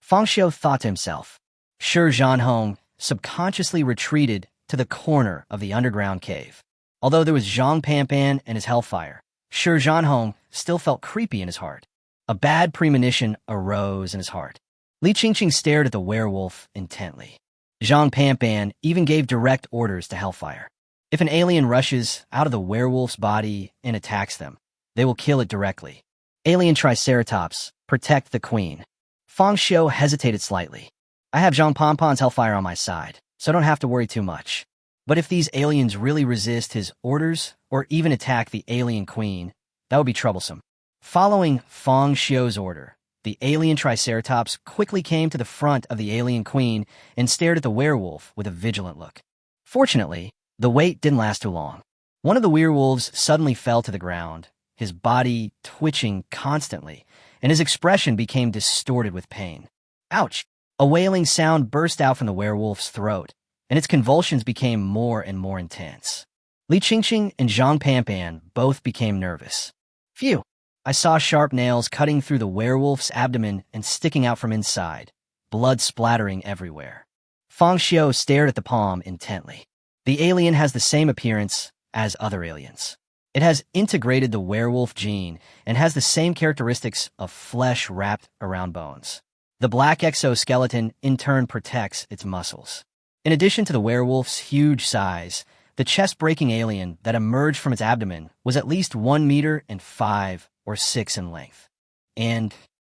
Speaker 1: Fang Xiu thought to himself. Shi Zhanhong subconsciously retreated to the corner of the underground cave. Although there was Zhang Panpan and his hellfire, Shi Zhanhong still felt creepy in his heart. A bad premonition arose in his heart. Li Qingqing stared at the werewolf intently. Zhang Panpan even gave direct orders to Hellfire. If an alien rushes out of the werewolf's body and attacks them, they will kill it directly. Alien Triceratops, protect the queen. Fang Xiu hesitated slightly. I have Zhang Panpan's Hellfire on my side, so I don't have to worry too much. But if these aliens really resist his orders, or even attack the alien queen, that would be troublesome. Following Fang Xiu's order, the alien Triceratops quickly came to the front of the alien queen and stared at the werewolf with a vigilant look. Fortunately, the wait didn't last too long. One of the werewolves suddenly fell to the ground, his body twitching constantly, and his expression became distorted with pain. Ouch! A wailing sound burst out from the werewolf's throat, and its convulsions became more and more intense. Li Qingqing and Zhang Panpan both became nervous. Phew! I saw sharp nails cutting through the werewolf's abdomen and sticking out from inside, blood splattering everywhere. Fang Xiu stared at the palm intently. The alien has the same appearance as other aliens. It has integrated the werewolf gene and has the same characteristics of flesh wrapped around bones. The black exoskeleton in turn protects its muscles. In addition to the werewolf's huge size, the chest-breaking alien that emerged from its abdomen was at least 1 meter and 5 or 6 in length. And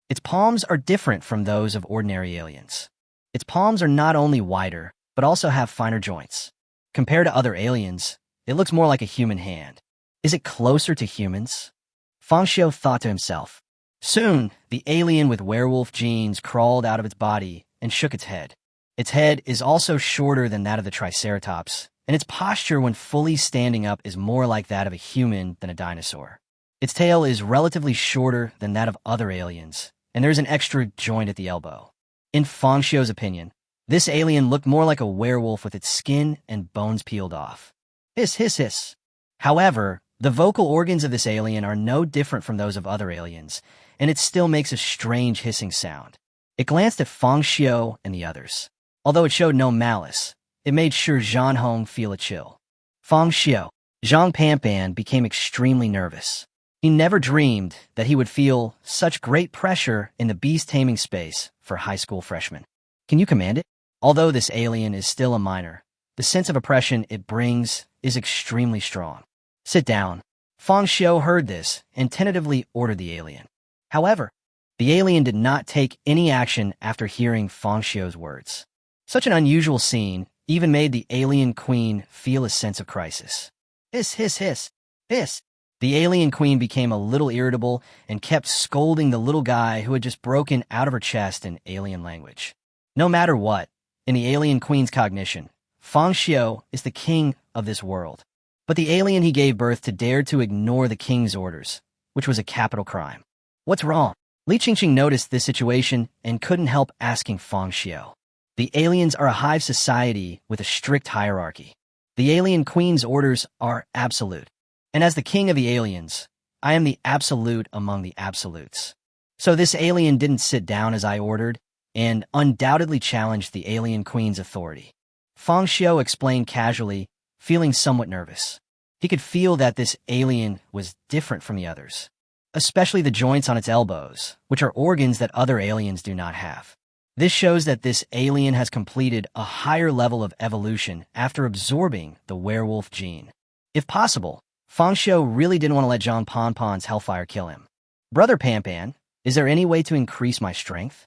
Speaker 1: its palms are different from those of ordinary aliens. Its palms are not only wider, but also have finer joints. Compared to other aliens, it looks more like a human hand. Is it closer to humans? Fang Xiu thought to himself. Soon, the alien with werewolf genes crawled out of its body and shook its head. Its head is also shorter than that of the Triceratops, and its posture when fully standing up is more like that of a human than a dinosaur. Its tail is relatively shorter than that of other aliens, and there's an extra joint at the elbow. In Fang Xiu's opinion, this alien looked more like a werewolf with its skin and bones peeled off. Hiss, hiss, hiss. However, the vocal organs of this alien are no different from those of other aliens, and it still makes a strange hissing sound. It glanced at Fang Xiu and the others. Although it showed no malice, it made sure Zhan Hong feel a chill. Fang Xiu, Zhang Panpan became extremely nervous. He never dreamed that he would feel such great pressure in the beast-taming space for high school freshmen. Can you command it? Although this alien is still a minor, the sense of oppression it brings is extremely strong. Sit down. Fang Xiu heard this and tentatively ordered the alien. However, the alien did not take any action after hearing Fang Xiu's words. Such an unusual scene even made the alien queen feel a sense of crisis. Hiss, hiss, hiss, hiss. The alien queen became a little irritable and kept scolding the little guy who had just broken out of her chest in alien language. No matter what, in the alien queen's cognition, Fang Xiu is the king of this world. But the alien he gave birth to dared to ignore the king's orders, which was a capital crime. What's wrong? Li Qingqing noticed this situation and couldn't help asking Fang Xiu. The aliens are a hive society with a strict hierarchy. The alien queen's orders are absolute. And as the king of the aliens, I am the absolute among the absolutes. So this alien didn't sit down as I ordered, and undoubtedly challenged the alien queen's authority. Fang Xiu explained casually, feeling somewhat nervous. He could feel that this alien was different from the others, especially the joints on its elbows, which are organs that other aliens do not have. This shows that this alien has completed a higher level of evolution after absorbing the werewolf gene. If possible, Fang Xiu really didn't want to let Zhang Panpan's Hellfire kill him. Brother Panpan, is there any way to increase my strength?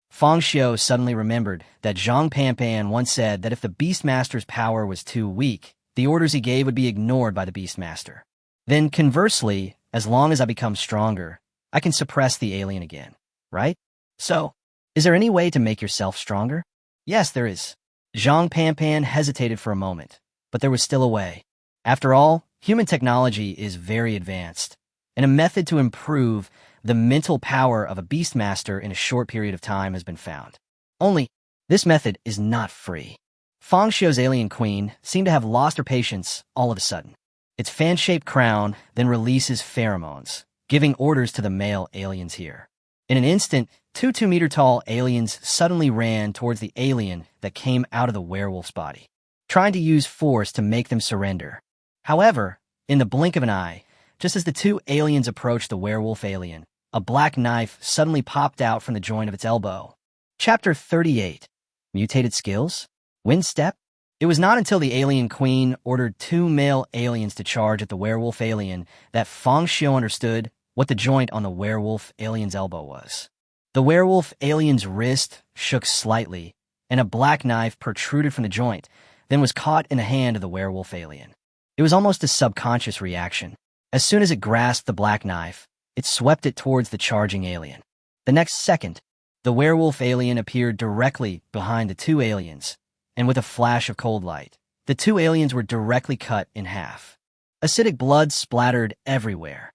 Speaker 1: Fang Xiu suddenly remembered that Zhang Panpan once said that if the Beastmaster's power was too weak, the orders he gave would be ignored by the Beastmaster. Then conversely, as long as I become stronger, I can suppress the alien again, right? So, is there any way to make yourself stronger? Yes, there is. Zhang Panpan hesitated for a moment, but there was still a way. After all, human technology is very advanced, and a method to improve the mental power of a Beastmaster in a short period of time has been found. Only, this method is not free. Fang Xiu's alien queen seemed to have lost her patience all of a sudden. Its fan-shaped crown then releases pheromones, giving orders to the male aliens here. In an instant, two 2-meter-tall aliens suddenly ran towards the alien that came out of the werewolf's body, trying to use force to make them surrender. However, in the blink of an eye, just as the two aliens approached the werewolf alien, a black knife suddenly popped out from the joint of its elbow. Chapter 38. Mutated Skills? Wind Step? It was not until the alien queen ordered 2 male aliens to charge at the werewolf alien that Fang Xiu understood what the joint on the werewolf alien's elbow was. The werewolf alien's wrist shook slightly, and a black knife protruded from the joint, then was caught in the hand of the werewolf alien. It was almost a subconscious reaction. As soon as it grasped the black knife, it swept it towards the charging alien. The next second, the werewolf alien appeared directly behind the 2 aliens, and with a flash of cold light, the 2 aliens were directly cut in half. Acidic blood splattered everywhere.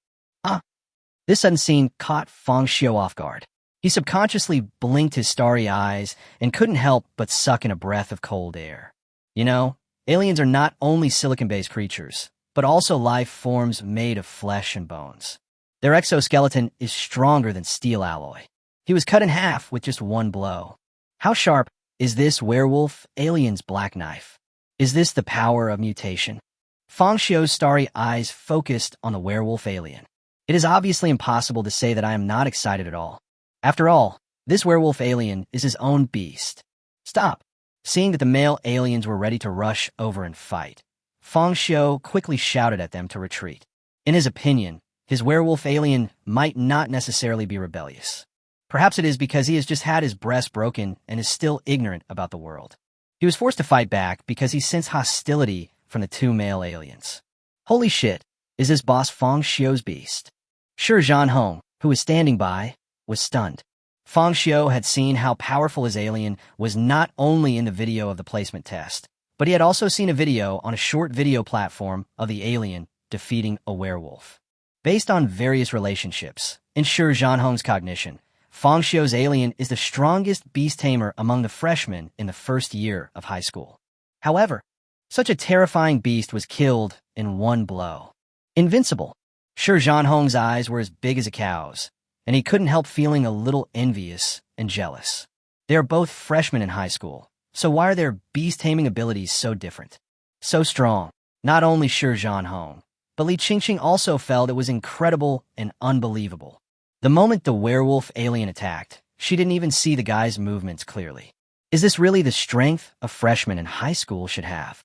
Speaker 1: This sudden scene caught Fang Xiu off guard. He subconsciously blinked his starry eyes and couldn't help but suck in a breath of cold air. You know, aliens are not only silicon-based creatures, but also life forms made of flesh and bones. Their exoskeleton is stronger than steel alloy. He was cut in half with just one blow. How sharp is this werewolf alien's black knife? Is this the power of mutation? Fang Xiu's starry eyes focused on the werewolf alien. It is obviously impossible to say that I am not excited at all. After all, this werewolf alien is his own beast. Stop! Seeing that the male aliens were ready to rush over and fight, Fang Xiu quickly shouted at them to retreat. In his opinion, his werewolf alien might not necessarily be rebellious. Perhaps it is because he has just had his breast broken and is still ignorant about the world. He was forced to fight back because he sensed hostility from the 2 male aliens. Holy shit, is this boss Fang Xiu's beast? Shi Zhanhong, who was standing by, was stunned. Fang Xiu had seen how powerful his alien was not only in the video of the placement test, but he had also seen a video on a short video platform of the alien defeating a werewolf. Based on various relationships, in Shi Zhanhong's cognition, Fang Xiu's alien is the strongest beast tamer among the freshmen in the first year of high school. However, such a terrifying beast was killed in one blow. Invincible. Shi Zhanhong's eyes were as big as a cow's, and he couldn't help feeling a little envious and jealous. They are both freshmen in high school, so why are their beast-taming abilities so different? So strong. Not only Shi Zhanhong, but Li Qingqing also felt it was incredible and unbelievable. The moment the werewolf alien attacked, she didn't even see the guy's movements clearly. Is this really the strength a freshman in high school should have?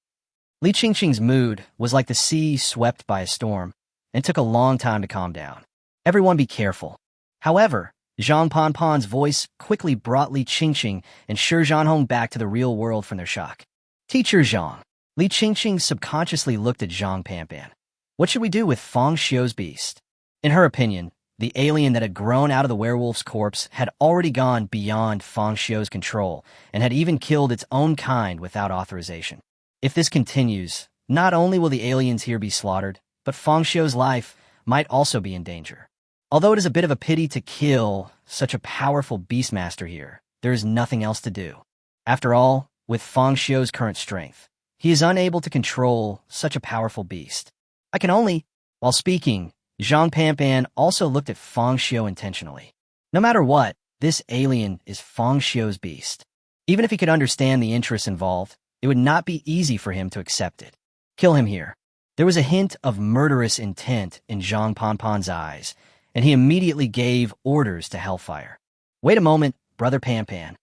Speaker 1: Li Qingqing's mood was like the sea swept by a storm, and took a long time to calm down. Everyone be careful. However, Zhang Panpan's voice quickly brought Li Qingqing and Shi Zhanhong back to the real world from their shock. Teacher Zhang. Li Qingqing subconsciously looked at Zhang Panpan. What should we do with Fang Xiu's beast? In her opinion, the alien that had grown out of the werewolf's corpse had already gone beyond Fang Xiu's control and had even killed its own kind without authorization. If this continues, not only will the aliens here be slaughtered, but Fang Xiu's life might also be in danger. Although it is a bit of a pity to kill such a powerful beastmaster here, there is nothing else to do. After all, with Fang Xiu's current strength, he is unable to control such a powerful beast. I can only... While speaking, Zhang Panpan also looked at Fang Xiu intentionally. No matter what, this alien is Fang Xiu's beast. Even if he could understand the interests involved, it would not be easy for him to accept it. Kill him here. There was a hint of murderous intent in Zhang Panpan's eyes, and he immediately gave orders to Hellfire. Wait a moment, Brother Panpan.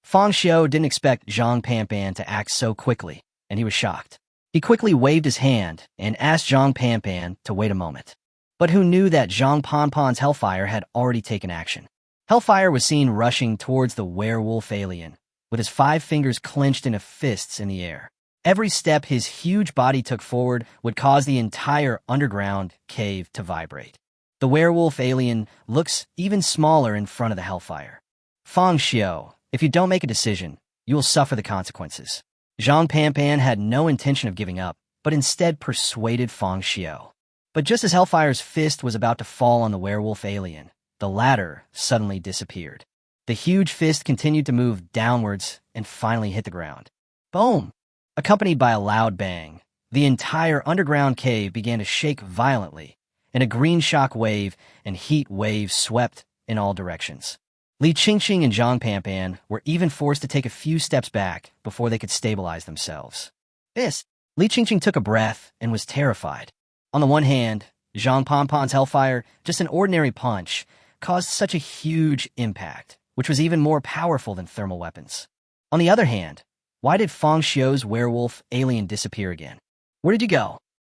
Speaker 1: Fang Xiu didn't expect Zhang Panpan to act so quickly, and he was shocked. He quickly waved his hand and asked Zhang Panpan to wait a moment. But who knew that Zhang Panpan's Hellfire had already taken action? Hellfire was seen rushing towards the werewolf alien, with his 5 fingers clenched into fists in the air. Every step his huge body took forward would cause the entire underground cave to vibrate. The werewolf alien looks even smaller in front of the Hellfire. Fang Xiu, if you don't make a decision, you will suffer the consequences. Zhang Panpan had no intention of giving up, but instead persuaded Fang Xiu. But just as Hellfire's fist was about to fall on the werewolf alien, the latter suddenly disappeared. The huge fist continued to move downwards and finally hit the ground. Boom! Accompanied by a loud bang, the entire underground cave began to shake violently, and a green shock wave and heat wave swept in all directions. Li Qingqing and Zhang Panpan were even forced to take a few steps back before they could stabilize themselves. Li Qingqing took a breath and was terrified. On the one hand, Zhang Panpan's Hellfire, just an ordinary punch, caused such a huge impact, which was even more powerful than thermal weapons. On the other hand, why did Fang Xiu's werewolf alien disappear again? Where did you go?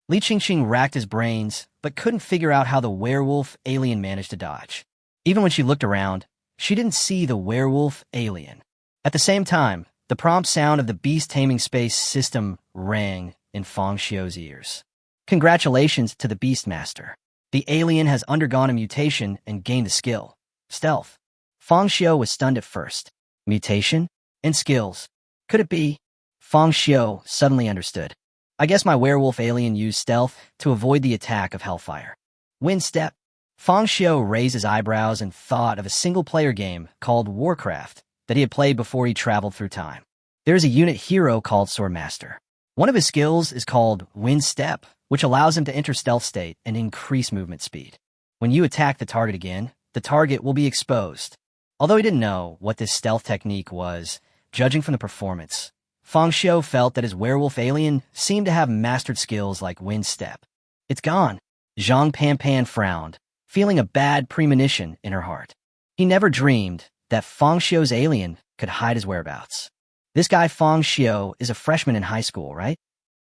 Speaker 1: Li Qingqing racked his brains, but couldn't figure out how the werewolf alien managed to dodge. Even when she looked around, she didn't see the werewolf alien. At the same time, the prompt sound of the Beast-Taming space system rang in Fang Xiu's ears. Congratulations to the Beastmaster. The alien has undergone a mutation and gained the skill, Stealth. Fang Xiu was stunned at first. Mutation? And skills. Could it be? Fang Xiu suddenly understood. I guess my werewolf alien used Stealth to avoid the attack of Hellfire. Wind Step? Fang Xiu raised his eyebrows and thought of a single-player game called Warcraft that he had played before he traveled through time. There is a unit hero called Swordmaster. One of his skills is called Wind Step, which allows him to enter stealth state and increase movement speed. When you attack the target again, the target will be exposed. Although he didn't know what this stealth technique was, judging from the performance, Fang Xiu felt that his werewolf alien seemed to have mastered skills like Wind Step. It's gone. Zhang Panpan frowned, feeling a bad premonition in her heart. He never dreamed that Fang Xiu's alien could hide his whereabouts. This guy Fang Xiu is a freshman in high school, right?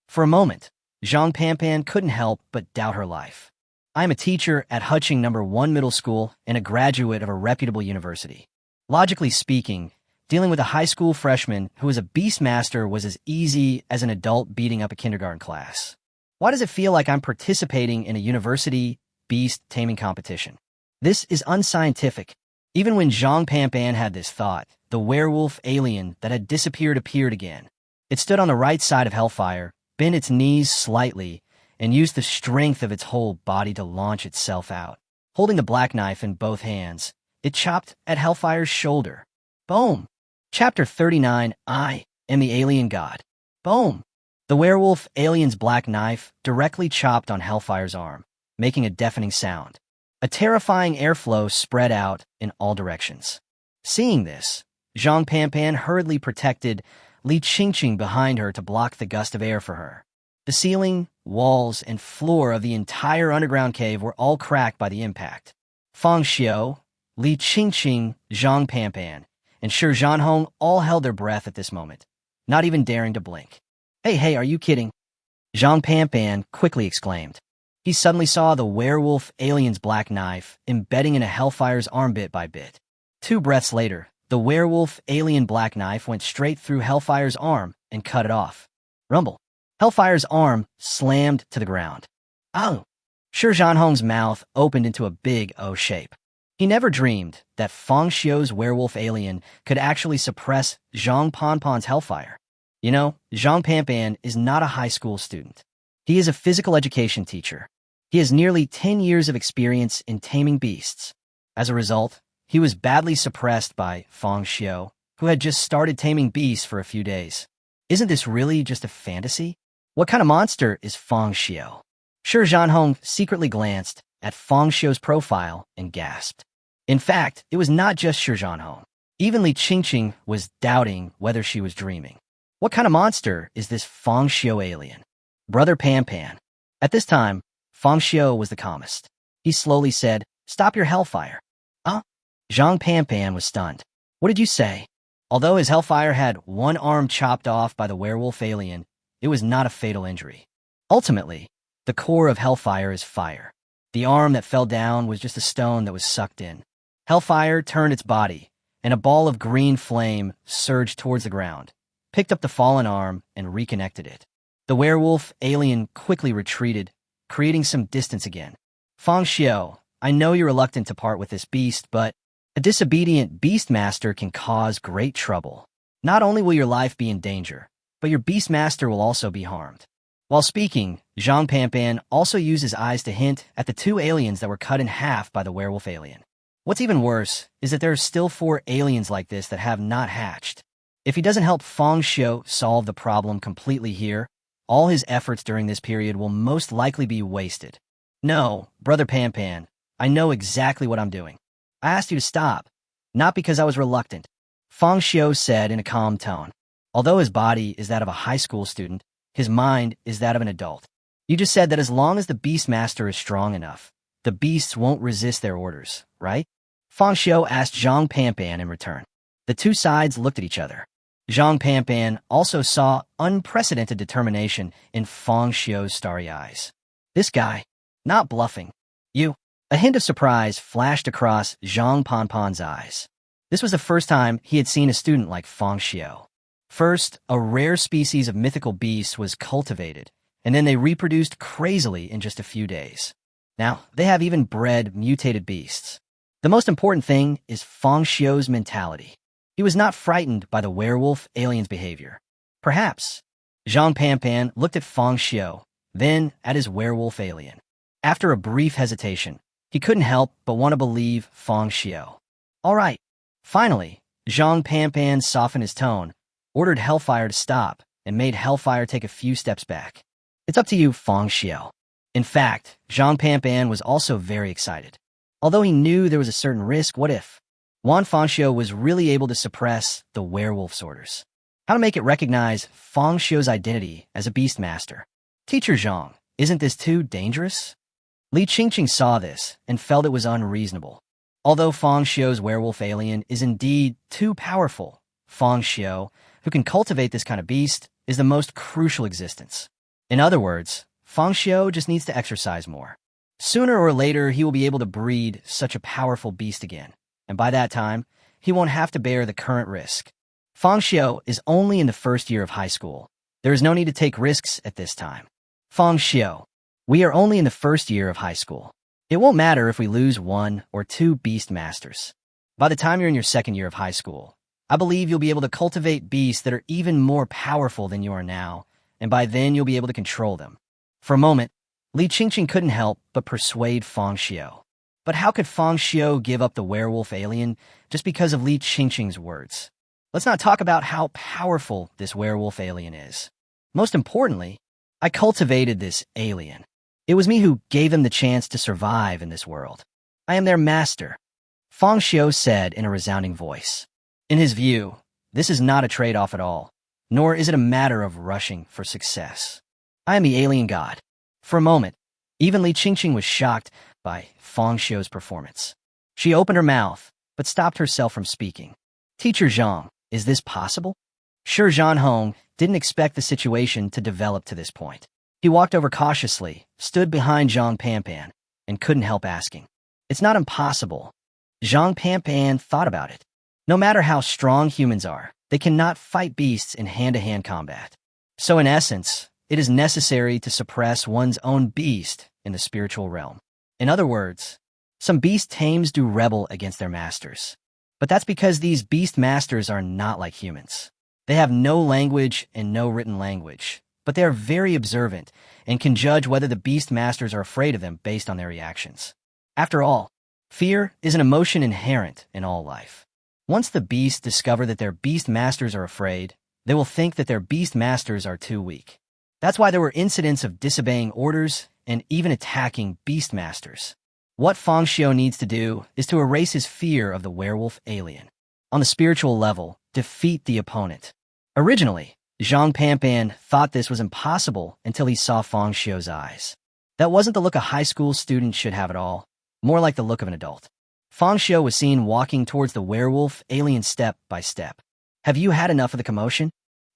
Speaker 1: For a moment, Zhang Panpan couldn't help but doubt her life. I am a teacher at Huching No. 1 Middle School and a graduate of a reputable university. Logically speaking, dealing with a high school freshman who is a beastmaster was as easy as an adult beating up a kindergarten class. Why does it feel like I'm participating in a university beast-taming competition? This is unscientific. Even when Zhang Panpan had this thought, the werewolf alien that had disappeared appeared again. It stood on the right side of Hellfire, bent its knees slightly, and used the strength of its whole body to launch itself out. Holding the black knife in both hands, it chopped at Hellfire's shoulder. Boom! Chapter 39, I am the Alien God. Boom! The werewolf alien's black knife directly chopped on Hellfire's arm, making a deafening sound. A terrifying airflow spread out in all directions. Seeing this, Zhang Panpan hurriedly protected Li Qingqing behind her to block the gust of air for her. The ceiling, walls, and floor of the entire underground cave were all cracked by the impact. Fang Xiu, Li Qingqing, Zhang Panpan, and Shi Zhanhong all held their breath at this moment, not even daring to blink. Hey, are you kidding? Zhang Panpan quickly exclaimed. He suddenly saw the werewolf alien's black knife embedding in a Hellfire's arm bit by bit. 2 breaths later, the werewolf alien black knife went straight through Hellfire's arm and cut it off. Rumble. Hellfire's arm slammed to the ground. Oh! Shi Zhanhong's mouth opened into a big O shape. He never dreamed that Fang Xiu's werewolf alien could actually suppress Zhang Panpan's Hellfire. You know, Zhang Panpan is not a high school student. He is a physical education teacher. He has nearly 10 years of experience in taming beasts. As a result, he was badly suppressed by Fang Xiu, who had just started taming beasts for a few days. Isn't this really just a fantasy? What kind of monster is Fang Xiu? Shi Zhanhong secretly glanced at Fang Xiu's profile and gasped. In fact, it was not just Shi Zhanhong. Even Li Qingqing was doubting whether she was dreaming. What kind of monster is this Fang Xiu alien? Brother Panpan. At this time, Fang Xiu was the calmest. He slowly said, "Stop your Hellfire." Huh? Zhang Panpan was stunned. What did you say? Although his Hellfire had one arm chopped off by the werewolf alien, it was not a fatal injury. Ultimately, the core of Hellfire is fire. The arm that fell down was just a stone that was sucked in. Hellfire turned its body, and a ball of green flame surged towards the ground, picked up the fallen arm, and reconnected it. The werewolf alien quickly retreated, creating some distance again. Fang Xiu, I know you're reluctant to part with this beast, but a disobedient beastmaster can cause great trouble. Not only will your life be in danger, but your beastmaster will also be harmed. While speaking, Zhang Panpan also used his eyes to hint at the 2 aliens that were cut in half by the werewolf alien. What's even worse is that there are still 4 aliens like this that have not hatched. If he doesn't help Fang Xiu solve the problem completely here, all his efforts during this period will most likely be wasted. No, Brother Panpan, I know exactly what I'm doing. I asked you to stop, not because I was reluctant, Fang Xiu said in a calm tone. Although his body is that of a high school student, his mind is that of an adult. You just said that as long as the Beastmaster is strong enough, the beasts won't resist their orders, right? Fang Xiu asked Zhang Panpan in return. The two sides looked at each other. Zhang Panpan also saw unprecedented determination in Fang Xiu's starry eyes. This guy, not bluffing. You. A hint of surprise flashed across Zhang Panpan's eyes. This was the first time he had seen a student like Fang Xiu. First, a rare species of mythical beast was cultivated, and then they reproduced crazily in just a few days. Now, they have even bred mutated beasts. The most important thing is Fang Xiu's mentality. He was not frightened by the werewolf alien's behavior. Perhaps. Zhang Panpan looked at Fang Xiu, then at his werewolf alien. After a brief hesitation, he couldn't help but want to believe Fang Xiu. All right. Finally, Zhang Panpan softened his tone, ordered Hellfire to stop, and made Hellfire take a few steps back. It's up to you, Fang Xiu. In fact, Zhang Panpan was also very excited. Although he knew there was a certain risk, what if Fang Xiu was really able to suppress the werewolf's orders? How to make it recognize Fang Xiu's identity as a beastmaster? Teacher Zhang, isn't this too dangerous? Li Qingqing saw this and felt it was unreasonable. Although Fang Xiu's werewolf alien is indeed too powerful, Fang Xiu, who can cultivate this kind of beast, is the most crucial existence. In other words, Fang Xiu just needs to exercise more. Sooner or later, he will be able to breed such a powerful beast again, and by that time, he won't have to bear the current risk. Fang Xiu is only in the first year of high school. There is no need to take risks at this time. Fang Xiu, we are only in the first year of high school. It won't matter if we lose 1 or 2 beast masters. By the time you're in your second year of high school, I believe you'll be able to cultivate beasts that are even more powerful than you are now, and by then you'll be able to control them. For a moment, Li Qingqing couldn't help but persuade Fang Xiu. But how could Fang Xiu give up the werewolf alien just because of Li Qingqing's words? Let's not talk about how powerful this werewolf alien is. Most importantly, I cultivated this alien. It was me who gave them the chance to survive in this world. I am their master, Fang Xiu said in a resounding voice. In his view, this is not a trade-off at all, nor is it a matter of rushing for success. I am the alien god. For a moment, even Li Qingqing was shocked by Fang Xiu's performance. She opened her mouth, but stopped herself from speaking. Teacher Zhang, is this possible? Sure, Zhanhong didn't expect the situation to develop to this point. He walked over cautiously, stood behind Zhang Panpan, and couldn't help asking. It's not impossible. Zhang Panpan thought about it. No matter how strong humans are, they cannot fight beasts in hand-to-hand combat. So in essence, it is necessary to suppress one's own beast in the spiritual realm. In other words, some beast tames do rebel against their masters. But that's because these beast masters are not like humans. They have no language and no written language, but they are very observant and can judge whether the beast masters are afraid of them based on their reactions. After all, fear is an emotion inherent in all life. Once the beasts discover that their beast masters are afraid, they will think that their beast masters are too weak. That's why there were incidents of disobeying orders and even attacking beast masters. What Fang Xiu needs to do is to erase his fear of the werewolf alien. On the spiritual level, defeat the opponent. Originally, Zhang Panpan thought this was impossible until he saw Fang Xiu's eyes. That wasn't the look a high school student should have at all, more like the look of an adult. Fang Xiu was seen walking towards the werewolf alien step by step. Have you had enough of the commotion?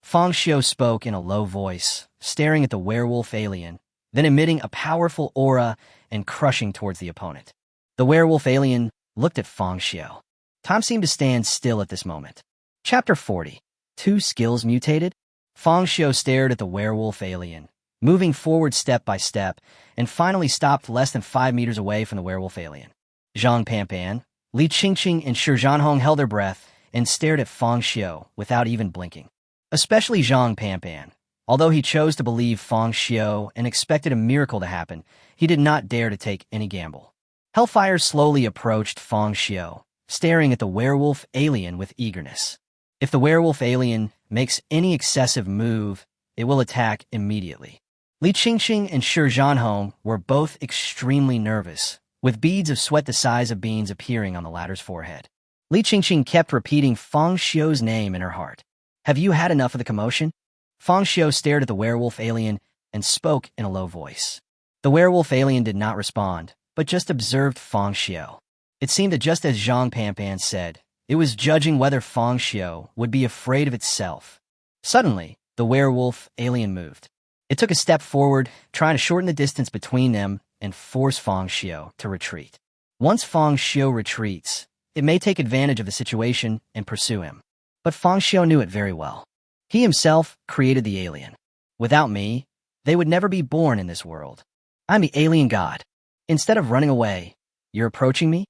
Speaker 1: Fang Xiu spoke in a low voice, staring at the werewolf alien, then emitting a powerful aura and crushing towards the opponent. The werewolf alien looked at Fang Xiu. Time seemed to stand still at this moment. Chapter 40. 2 skills mutated? Fang Xiu stared at the werewolf alien, moving forward step by step, and finally stopped less than 5 meters away from the werewolf alien. Zhang Panpan, Li Qingqing, and Shi Zhanhong held their breath and stared at Fang Xiu without even blinking. Especially Zhang Panpan. Although he chose to believe Fang Xiu and expected a miracle to happen, he did not dare to take any gamble. Hellfire slowly approached Fang Xiu, staring at the werewolf alien with eagerness. If the werewolf alien makes any excessive move, it will attack immediately. Li Qingqing and Shi Zhanhong were both extremely nervous, with beads of sweat the size of beans appearing on the latter's forehead. Li Qingqing kept repeating Fang Xiu's name in her heart. Have you had enough of the commotion? Fang Xiu stared at the werewolf alien and spoke in a low voice. The werewolf alien did not respond, but just observed Fang Xiu. It seemed that just as Zhang Panpan said, it was judging whether Fang Xiu would be afraid of itself. Suddenly, the werewolf alien moved. It took a step forward, trying to shorten the distance between them and force Fang Xiu to retreat. Once Fang Xiu retreats, it may take advantage of the situation and pursue him. But Fang Xiu knew it very well. He himself created the alien. Without me, they would never be born in this world. I'm the alien god. Instead of running away, you're approaching me?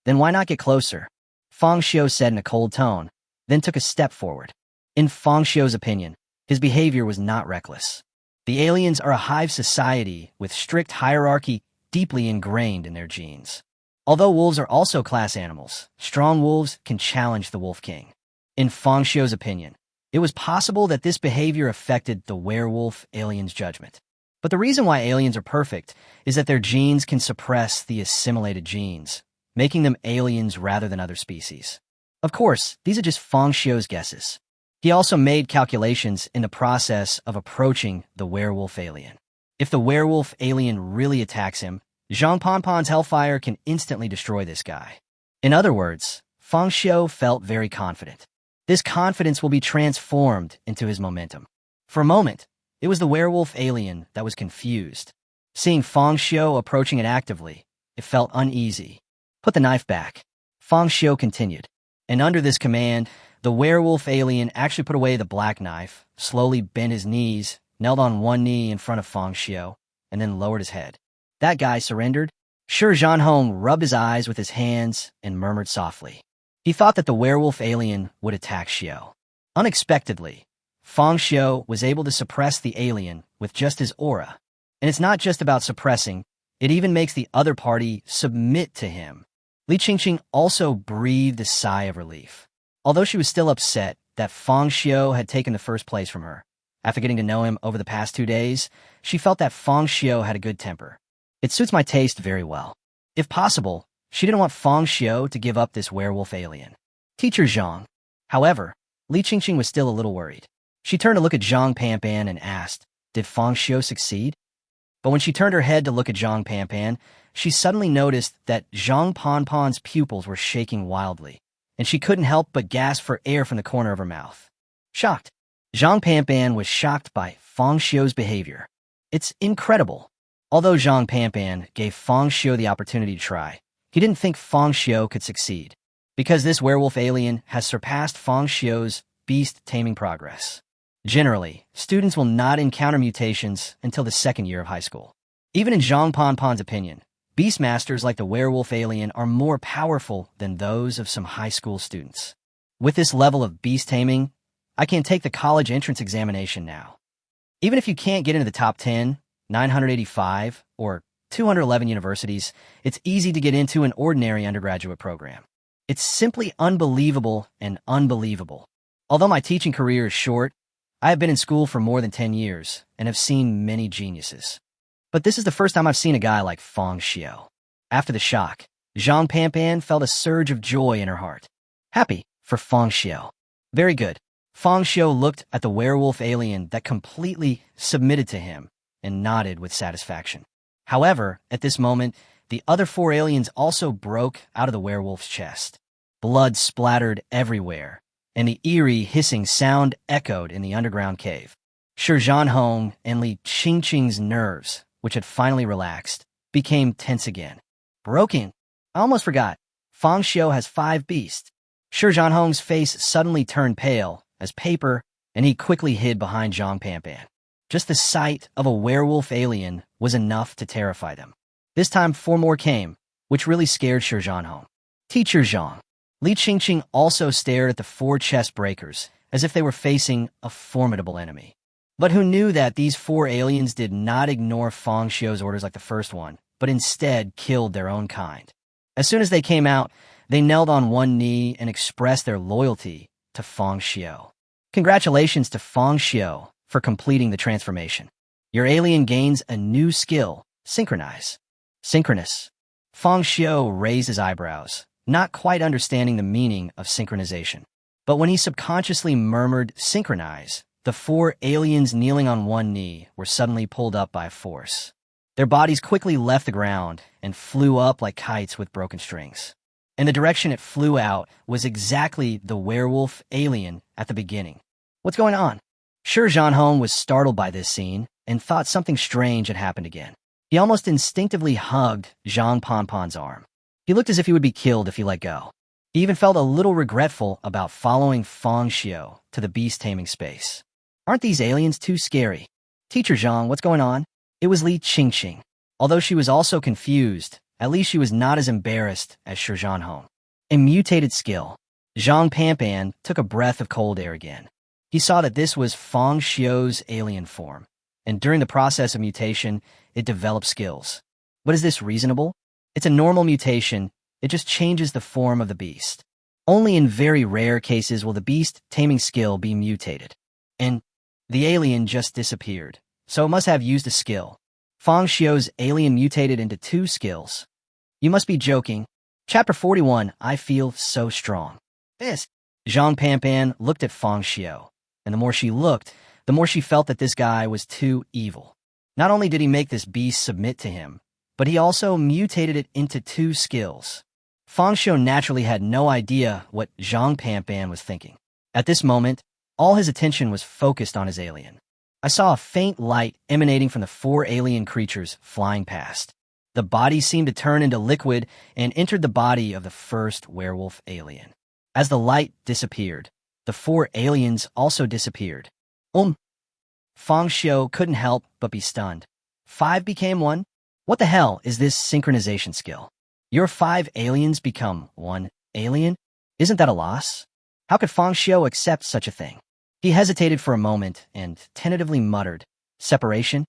Speaker 1: Then why not get closer? Fang Xiu said in a cold tone, then took a step forward. In Fang Xiu's opinion, his behavior was not reckless. The aliens are a hive society with strict hierarchy deeply ingrained in their genes. Although wolves are also class animals, strong wolves can challenge the wolf king. In Fang Xiu's opinion, it was possible that this behavior affected the werewolf alien's judgment. But the reason why aliens are perfect is that their genes can suppress the assimilated genes, making them aliens rather than other species. Of course, these are just Fang Xiu's guesses. He also made calculations in the process of approaching the werewolf alien. If the werewolf alien really attacks him, Zhang Panpan's hellfire can instantly destroy this guy. In other words, Fang Xiu felt very confident. This confidence will be transformed into his momentum. For a moment, it was the werewolf alien that was confused. Seeing Fang Xiu approaching it actively, it felt uneasy. Put the knife back. Fang Xiu continued. And under this command, the werewolf alien actually put away the black knife, slowly bent his knees, knelt on one knee in front of Fang Xiu, and then lowered his head. That guy surrendered? Shi Zhanhong rubbed his eyes with his hands and murmured softly. He thought that the werewolf alien would attack Xiu. Unexpectedly, Fang Xiu was able to suppress the alien with just his aura. And it's not just about suppressing, it even makes the other party submit to him. Li Qingqing also breathed a sigh of relief. Although she was still upset that Fang Xiu had taken the first place from her, after getting to know him over the past 2 days, she felt that Fang Xiu had a good temper. It suits my taste very well. If possible, she didn't want Fang Xiu to give up this werewolf alien. Teacher Zhang. However, Li Qingqing was still a little worried. She turned to look at Zhang Panpan and asked, did Fang Xiu succeed? But when she turned her head to look at Zhang Panpan, she suddenly noticed that Zhang Panpan's pupils were shaking wildly, and she couldn't help but gasp for air from the corner of her mouth. Shocked. Zhang Panpan was shocked by Fang Xiu's behavior. It's incredible. Although Zhang Panpan gave Fang Xiu the opportunity to try, he didn't think Fang Xiu could succeed, because this werewolf alien has surpassed Fang Xiu's beast-taming progress. Generally, students will not encounter mutations until the 2nd year of high school. Even in Zhang Panpan's opinion, beastmasters like the werewolf alien are more powerful than those of some high school students. With this level of beast-taming, I can take the college entrance examination now. Even if you can't get into the top 10, 985, or 211 universities, it's easy to get into an ordinary undergraduate program. It's simply unbelievable and unbelievable. Although my teaching career is short, I have been in school for more than 10 years and have seen many geniuses. But this is the first time I've seen a guy like Fang Xiu. After the shock, Zhang Panpan felt a surge of joy in her heart. Happy for Fang Xiu. Very good. Fang Xiu looked at the werewolf alien that completely submitted to him and nodded with satisfaction. However, at this moment, the other 4 aliens also broke out of the werewolf's chest. Blood splattered everywhere, and the eerie hissing sound echoed in the underground cave. Shi Zhanhong and Li Qingqing's nerves, which had finally relaxed, became tense again. Broken? I almost forgot. Fang Xiu has 5 beasts. Shi Zhanhong's face suddenly turned pale as paper, and he quickly hid behind Zhang Panpan. Just the sight of a werewolf alien was enough to terrify them. This time 4 more came, which really scared Shi Zhanhong. Teacher Zhang. Li Qingqing also stared at the 4 chest breakers, as if they were facing a formidable enemy. But who knew that these 4 aliens did not ignore Fang Xiu's orders like the first one, but instead killed their own kind. As soon as they came out, they knelt on one knee and expressed their loyalty to Fang Xiu. Congratulations to Fang Xiu for completing the transformation. Your alien gains a new skill, synchronize. Synchronous. Fang Xiu raised his eyebrows, not quite understanding the meaning of synchronization. But when he subconsciously murmured synchronize, the 4 aliens kneeling on one knee were suddenly pulled up by a force. Their bodies quickly left the ground and flew up like kites with broken strings. and the direction it flew out was exactly the werewolf alien at the beginning. What's going on? Sure, Jianhong was startled by this scene and thought something strange had happened again. He almost instinctively hugged Zhang Ponpon's arm. He looked as if he would be killed if he let go. He even felt a little regretful about following Fang Xiu to the beast-taming space. Aren't these aliens too scary? Teacher Zhang, what's going on? It was Li Qingqing. Although she was also confused, at least she was not as embarrassed as Shi Jianhong. A mutated skill. Zhang Panpan took a breath of cold air again. He saw that this was Fang Xiu's alien form, and during the process of mutation, it developed skills. But is this reasonable? It's a normal mutation. It just changes the form of the beast. Only in very rare cases will the beast-taming skill be mutated. And the alien just disappeared, so it must have used a skill. Fang Xiu's alien mutated into 2 skills. You must be joking. Chapter 41, I feel so strong. This. Zhang Panpan looked at Fang Xiu, and the more she looked, the more she felt that this guy was too evil. Not only did he make this beast submit to him, but he also mutated it into 2 skills. Fang Xiu naturally had no idea what Zhang Panpan was thinking. At this moment, all his attention was focused on his alien. I saw a faint light emanating from the 4 alien creatures flying past. The body seemed to turn into liquid and entered the body of the first werewolf alien. As the light disappeared, the 4 aliens also disappeared. Fang Xiu couldn't help but be stunned. 5 became 1? What the hell is this synchronization skill? Your 5 aliens become 1 alien? Isn't that a loss? How could Fang Xiu accept such a thing? He hesitated for a moment and tentatively muttered, "Separation?"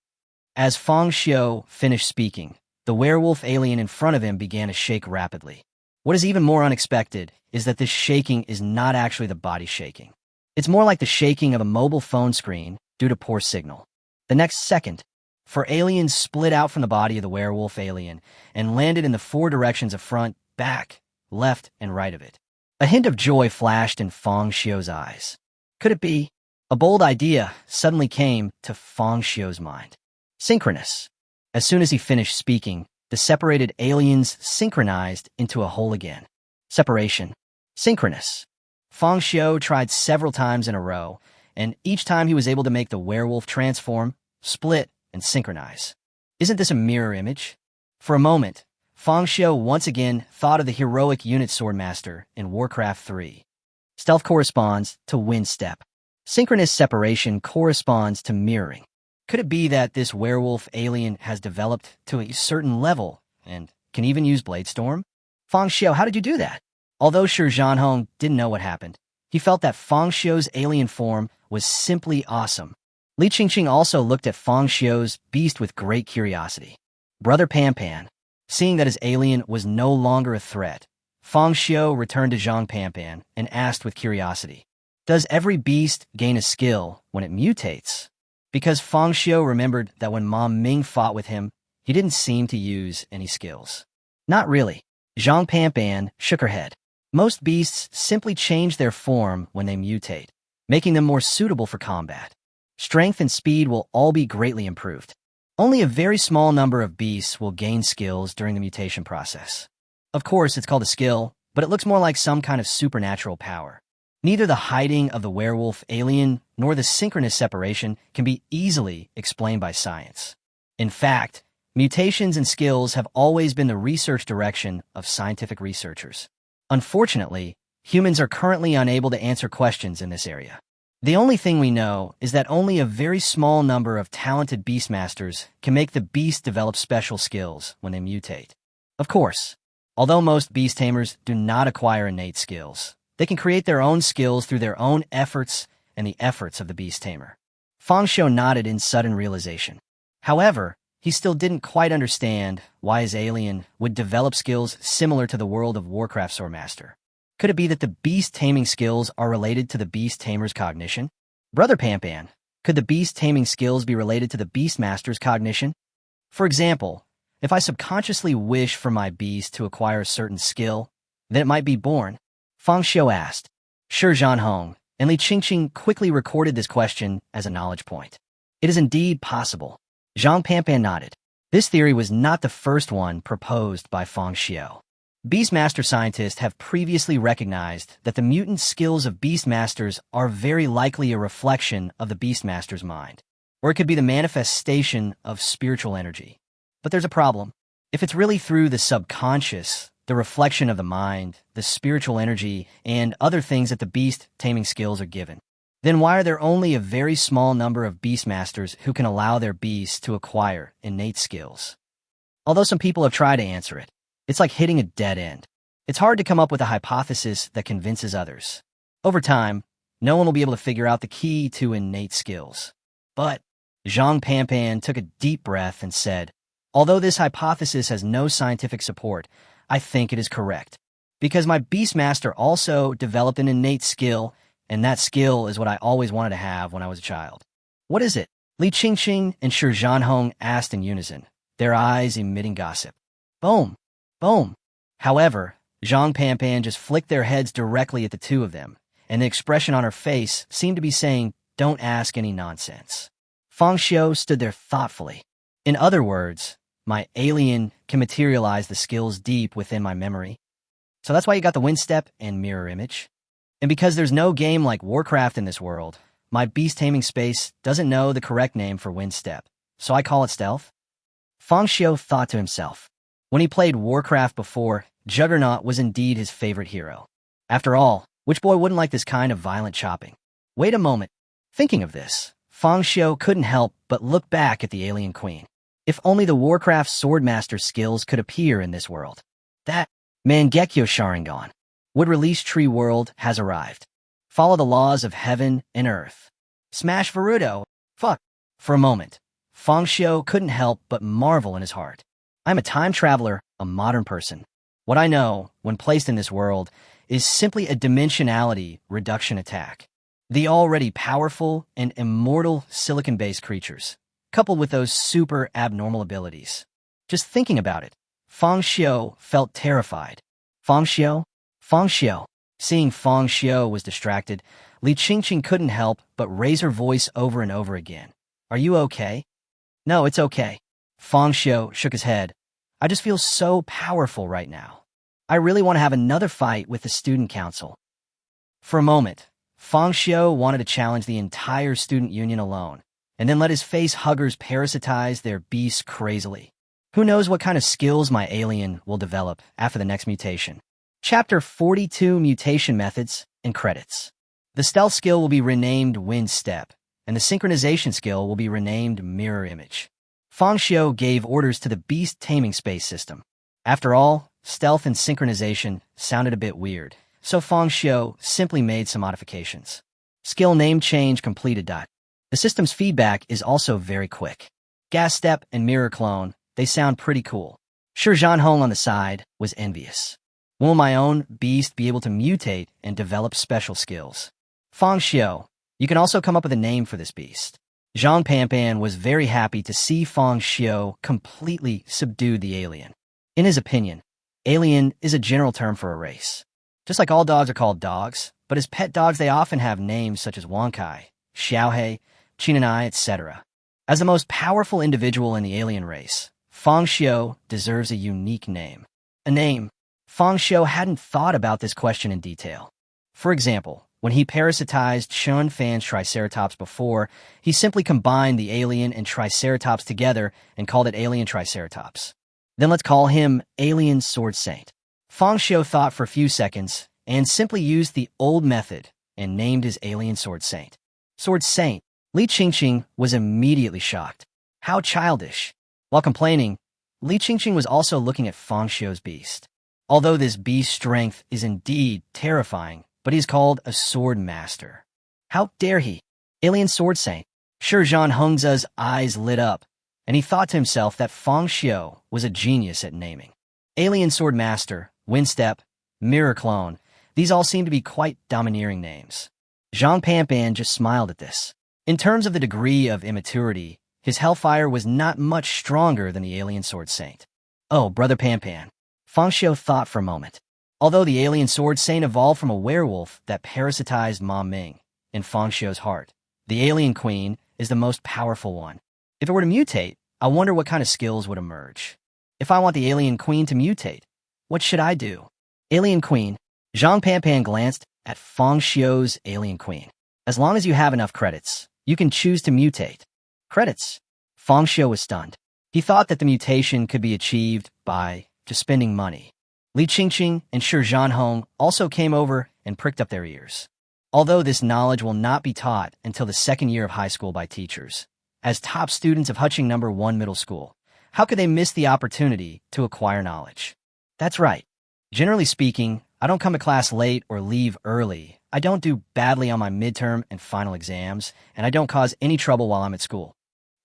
Speaker 1: As Fang Xiu finished speaking, the werewolf alien in front of him began to shake rapidly. What is even more unexpected is that this shaking is not actually the body shaking. It's more like the shaking of a mobile phone screen due to poor signal. The next second, 4 aliens split out from the body of the werewolf alien and landed in the 4 directions of front, back, left, and right of it. A hint of joy flashed in Fang Xiu's eyes. Could it be? A bold idea suddenly came to Fang Xiu's mind. Synchronous. As soon as he finished speaking, the separated aliens synchronized into a whole again. Separation. Synchronous. Fang Xiu tried several times in a row, and each time he was able to make the werewolf transform, split, and synchronize. Isn't this a mirror image? For a moment, Fang Xiu once again thought of the heroic unit swordmaster in Warcraft 3. Stealth corresponds to wind step. Synchronous separation corresponds to mirroring. Could it be that this werewolf alien has developed to a certain level and can even use Blade Storm? Fang Xiu, how did you do that? Although Shi Jianhong didn't know what happened, he felt that Fang Xiu's alien form was simply awesome. Li Qingqing also looked at Fang Xiu's beast with great curiosity. Brother Panpan, seeing that his alien was no longer a threat, Fang Xiu returned to Zhang Panpan and asked with curiosity, "Does every beast gain a skill when it mutates?" Because Fang Xiu remembered that when Mom Ming fought with him, he didn't seem to use any skills. Not really. Zhang Panpan shook her head. Most beasts simply change their form when they mutate, making them more suitable for combat. Strength and speed will all be greatly improved. Only a very small number of beasts will gain skills during the mutation process. Of course, it's called a skill, but it looks more like some kind of supernatural power. Neither the hiding of the werewolf alien nor the synchronous separation can be easily explained by science. In fact, mutations and skills have always been the research direction of scientific researchers. Unfortunately, humans are currently unable to answer questions in this area. The only thing we know is that only a very small number of talented beastmasters can make the beast develop special skills when they mutate. Of course, although most beast tamers do not acquire innate skills, they can create their own skills through their own efforts and the efforts of the beast tamer. Fang Xiu nodded in sudden realization. However, he still didn't quite understand why his alien would develop skills similar to the World of Warcraft Swordmaster. Could it be that the beast-taming skills are related to the beast-tamer's cognition? Brother Panpan, could the beast-taming skills be related to the beastmaster's cognition? For example, if I subconsciously wish for my beast to acquire a certain skill, then it might be born. Fang Xiu asked. Shi Jianhong and Li Qingqing quickly recorded this question as a knowledge point. It is indeed possible. Zhang Panpan nodded. This theory was not the first one proposed by Fang Xiu. Beastmaster scientists have previously recognized that the mutant skills of Beastmasters are very likely a reflection of the Beastmaster's mind, or it could be the manifestation of spiritual energy. But there's a problem. If it's really through the subconscious, the reflection of the mind, the spiritual energy, and other things that the beast-taming skills are given, then why are there only a very small number of Beastmasters who can allow their beasts to acquire innate skills? Although some people have tried to answer it, it's like hitting a dead end. It's hard to come up with a hypothesis that convinces others. Over time, no one will be able to figure out the key to innate skills. But Zhang Panpan took a deep breath and said, although this hypothesis has no scientific support, I think it is correct. Because my Beastmaster also developed an innate skill, and that skill is what I always wanted to have when I was a child. What is it? Li Qingqing and Shi Zhanhong asked in unison, their eyes emitting gossip. Boom! Boom! However, Zhang Panpan just flicked their heads directly at the two of them, and the expression on her face seemed to be saying, don't ask any nonsense. Fang Xiu stood there thoughtfully. In other words, my alien can materialize the skills deep within my memory. So that's why you got the wind step and mirror image. And because there's no game like Warcraft in this world, my beast-taming space doesn't know the correct name for wind step, so I call it stealth. Fang Xiu thought to himself. When he played Warcraft before, Juggernaut was indeed his favorite hero. After all, which boy wouldn't like this kind of violent chopping? Wait a moment. Thinking of this, Fang Xiu couldn't help but look back at the alien queen. If only the Warcraft Swordmaster skills could appear in this world. That Mangekyo Sharingan would release Tree World has arrived. Follow the laws of heaven and earth. Smash Varudo. Fuck. For a moment, Fang Xiu couldn't help but marvel in his heart. I'm a time traveler, a modern person. What I know, when placed in this world, is simply a dimensionality reduction attack. The already powerful and immortal silicon-based creatures, coupled with those super abnormal abilities. Just thinking about it, Fang Xiu felt terrified. Fang Xiu? Fang Xiu. Seeing Fang Xiu was distracted, Li Qingqing couldn't help but raise her voice over and over again. Are you okay? No, it's okay. Fang Xiu shook his head. I just feel so powerful right now. I really want to have another fight with the student council. For a moment, Fang Xiu wanted to challenge the entire student union alone, and then let his facehuggers parasitize their beasts crazily. Who knows what kind of skills my alien will develop after the next mutation. Chapter 42 Mutation Methods and Credits. The stealth skill will be renamed Wind Step, and the synchronization skill will be renamed Mirror Image. Fang Xiu gave orders to the beast-taming space system. After all, stealth and synchronization sounded a bit weird, so Fang Xiu simply made some modifications. Skill name change completed. The system's feedback is also very quick. Gas Step and Mirror Clone, they sound pretty cool. Shi Zhanhong on the side was envious. Will my own beast be able to mutate and develop special skills? Fang Xiu, you can also come up with a name for this beast. Zhang Panpan was very happy to see Fang Xiu completely subdue the alien. In his opinion, alien is a general term for a race. Just like all dogs are called dogs, but as pet dogs they often have names such as Wankai, Xiaohei, Chinanai, etc. As the most powerful individual in the alien race, Fang Xiu deserves a unique name. A name. Fang Xiu hadn't thought about this question in detail. For example, when he parasitized Shun Fan's Triceratops before, he simply combined the alien and Triceratops together and called it Alien Triceratops. Then let's call him Alien Sword Saint. Fang Xiu thought for a few seconds and simply used the old method and named his Alien Sword Saint. Sword Saint. Li Qingqing was immediately shocked. How childish. While complaining, Li Qingqing was also looking at Fang Xiu's beast. Although this beast's strength is indeed terrifying, but he's called a sword master. How dare he? Alien Sword Saint. Shi Zhanhong's eyes lit up, and he thought to himself that Fang Xiu was a genius at naming. Alien Sword Master, Wind Step, Mirror Clone, these all seem to be quite domineering names. Zhang Panpan just smiled at this. In terms of the degree of immaturity, his hellfire was not much stronger than the Alien Sword Saint. Oh, Brother Panpan. Fang Xiu thought for a moment. Although the Alien Sword Saint evolved from a werewolf that parasitized Ma Ming in Fang Xiu's heart, the Alien Queen is the most powerful one. If it were to mutate, I wonder what kind of skills would emerge. If I want the Alien Queen to mutate, What should I do? Alien Queen. Zhang Panpan glanced at Fang Xiu's Alien Queen. As long as you have enough credits, you can choose to mutate. Credits? Fang Xiu was stunned. He thought that the mutation could be achieved by just spending money. Li Qingqing and Shi Zhanhong also came over and pricked up their ears. Although this knowledge will not be taught until the second year of high school by teachers, as top students of Huqing No. 1 Middle School, how could they miss the opportunity to acquire knowledge? That's right. Generally speaking, I don't come to class late or leave early. I don't do badly on my midterm and final exams, and I don't cause any trouble while I'm at school.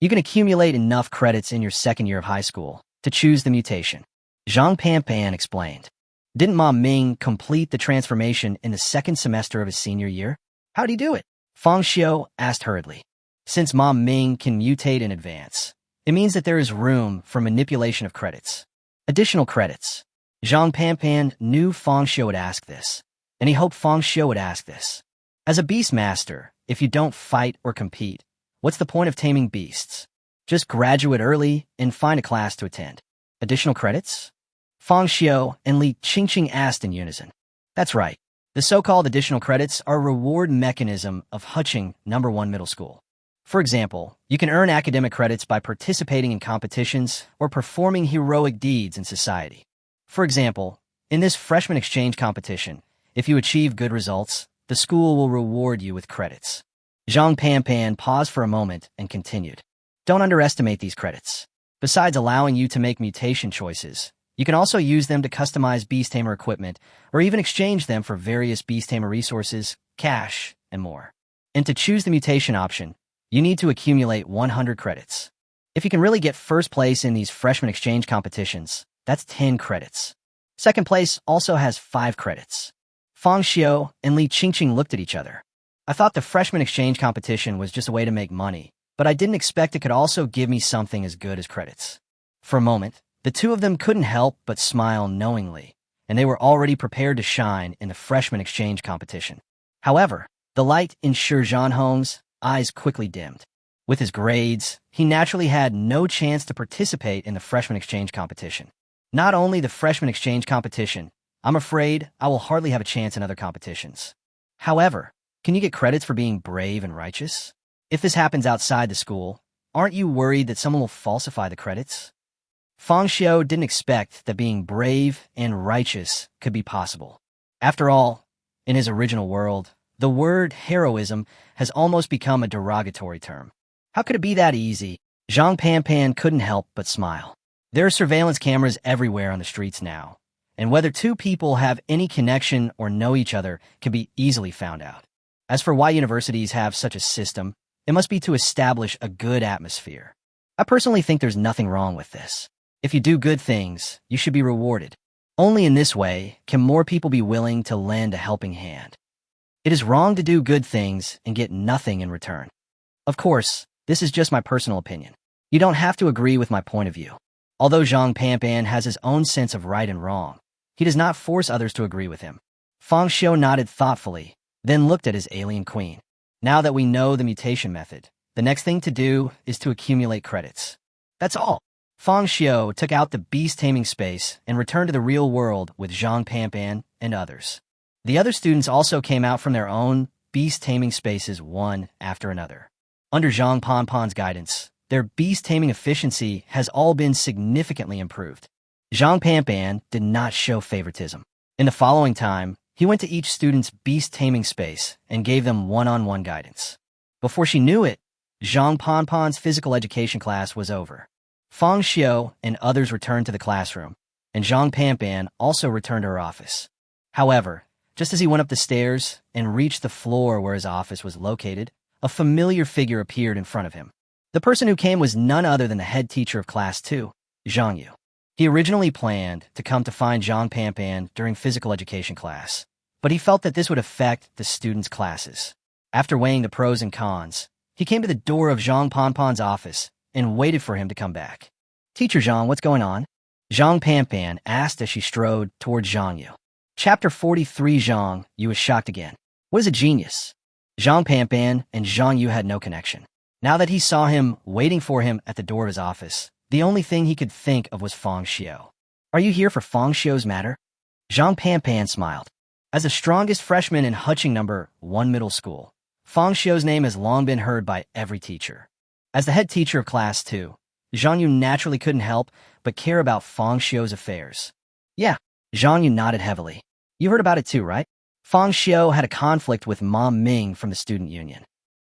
Speaker 1: You can accumulate enough credits in your second year of high school to choose the mutation. Zhang Panpan explained. Didn't Ma Ming complete the transformation in the second semester of his senior year? How'd he do it? Fang Xiu asked hurriedly. Since Ma Ming can mutate in advance, it means that there is room for manipulation of credits. Additional credits. Zhang Panpan knew Fang Xiu would ask this, and he hoped Fang Xiu would ask this. As a beast master, if you don't fight or compete, what's the point of taming beasts? Just graduate early and find a class to attend. Additional credits? Fang Xiu and Li Qingqing asked in unison. That's right. The so-called additional credits are a reward mechanism of Huqing No. 1 Middle School. For example, you can earn academic credits by participating in competitions or performing heroic deeds in society. For example, in this freshman exchange competition, if you achieve good results, the school will reward you with credits. Zhang Panpan paused for a moment and continued. Don't underestimate these credits. Besides allowing you to make mutation choices, you can also use them to customize Beast-Tamer equipment or even exchange them for various Beast-Tamer resources, cash, and more. And to choose the mutation option, you need to accumulate 100 credits. If you can really get first place in these freshman exchange competitions, that's 10 credits. Second place also has 5 credits. Fang Xiu and Li Qingqing looked at each other. I thought the freshman exchange competition was just a way to make money, but I didn't expect it could also give me something as good as credits. For a moment, the two of them couldn't help but smile knowingly, and they were already prepared to shine in the freshman exchange competition. However, the light in Shi Zhanhong's eyes quickly dimmed. With his grades, he naturally had no chance to participate in the freshman exchange competition. Not only the freshman exchange competition, I'm afraid I will hardly have a chance in other competitions. However, can you get credits for being brave and righteous? If this happens outside the school, aren't you worried that someone will falsify the credits? Fang Xiu didn't expect that being brave and righteous could be possible. After all, in his original world, the word heroism has almost become a derogatory term. How could it be that easy? Zhang Panpan couldn't help but smile. There are surveillance cameras everywhere on the streets now, and whether two people have any connection or know each other can be easily found out. As for why universities have such a system, it must be to establish a good atmosphere. I personally think there's nothing wrong with this. If you do good things, you should be rewarded. Only in this way can more people be willing to lend a helping hand. It is wrong to do good things and get nothing in return. Of course, this is just my personal opinion. You don't have to agree with my point of view. Although Zhang Panpan has his own sense of right and wrong, he does not force others to agree with him. Fang Xiu nodded thoughtfully, then looked at his alien queen. Now that we know the mutation method, the next thing to do is to accumulate credits. That's all. Fang Xiu took out the beast-taming space and returned to the real world with Zhang Panpan and others. The other students also came out from their own beast-taming spaces one after another. Under Zhang Panpan's guidance, their beast-taming efficiency has all been significantly improved. Zhang Panpan did not show favoritism. In the following time, he went to each student's beast-taming space and gave them one-on-one guidance. Before she knew it, Zhang Panpan's physical education class was over. Fang Xiu and others returned to the classroom, and Zhang Panpan also returned to her office. However, just as he went up the stairs and reached the floor where his office was located, a familiar figure appeared in front of him. The person who came was none other than the head teacher of Class 2, Zhang Yu. He originally planned to come to find Zhang Panpan during physical education class, but he felt that this would affect the students' classes. After weighing the pros and cons, he came to the door of Zhang Panpan's office and waited for him to come back. Teacher Zhang, what's going on? Zhang Panpan asked as she strode toward Zhang Yu. Chapter 43. Zhang Yu was shocked again. What is a genius? Zhang Panpan and Zhang Yu had no connection. Now that he saw him waiting for him at the door of his office, the only thing he could think of was Fang Xiu. Are you here for Fang Xiu's matter? Zhang Panpan smiled. As the strongest freshman in Huching number 1 middle school, Fang Xiu's name has long been heard by every teacher. As the head teacher of Class 2, Zhang Yu naturally couldn't help but care about Fang Xiu's affairs. Yeah, Zhang Yu nodded heavily. You heard about it too, right? Fang Xiu had a conflict with Ma Ming from the student union.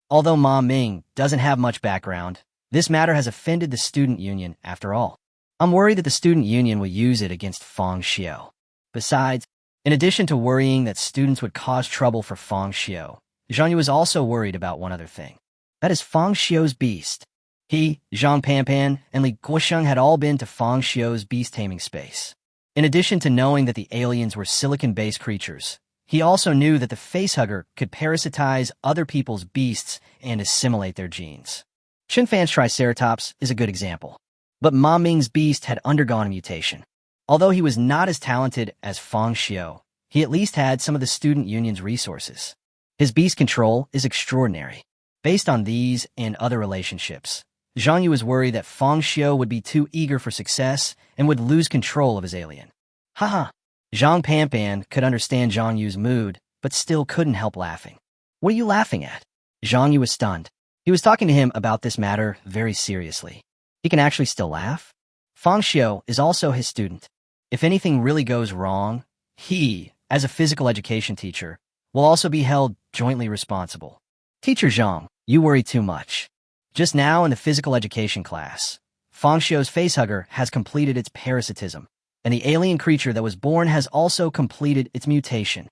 Speaker 1: Although Ma Ming doesn't have much background, this matter has offended the student union after all. I'm worried that the student union will use it against Fang Xiu. Besides, in addition to worrying that students would cause trouble for Fang Xiu, Zhang Yu was also worried about one other thing. That is Fang Xiu's beast. He, Zhang Panpan, and Li Guosheng had all been to Fang Xiu's beast-taming space. In addition to knowing that the aliens were silicon-based creatures, he also knew that the facehugger could parasitize other people's beasts and assimilate their genes. Qinfan's Triceratops is a good example. But Ma Ming's beast had undergone a mutation. Although he was not as talented as Fang Xiu, he at least had some of the student union's resources. His beast control is extraordinary. Based on these and other relationships, Zhang Yu was worried that Fang Xiu would be too eager for success and would lose control of his alien. Haha. Zhang Panpan could understand Zhang Yu's mood, but still couldn't help laughing. What are you laughing at? Zhang Yu was stunned. He was talking to him about this matter very seriously. He can actually still laugh? Fang Xiu is also his student. If anything really goes wrong, he, as a physical education teacher, will also be held jointly responsible. Teacher Zhang, you worry too much. Just now in the physical education class, Fang Xiu's facehugger has completed its parasitism, and the alien creature that was born has also completed its mutation.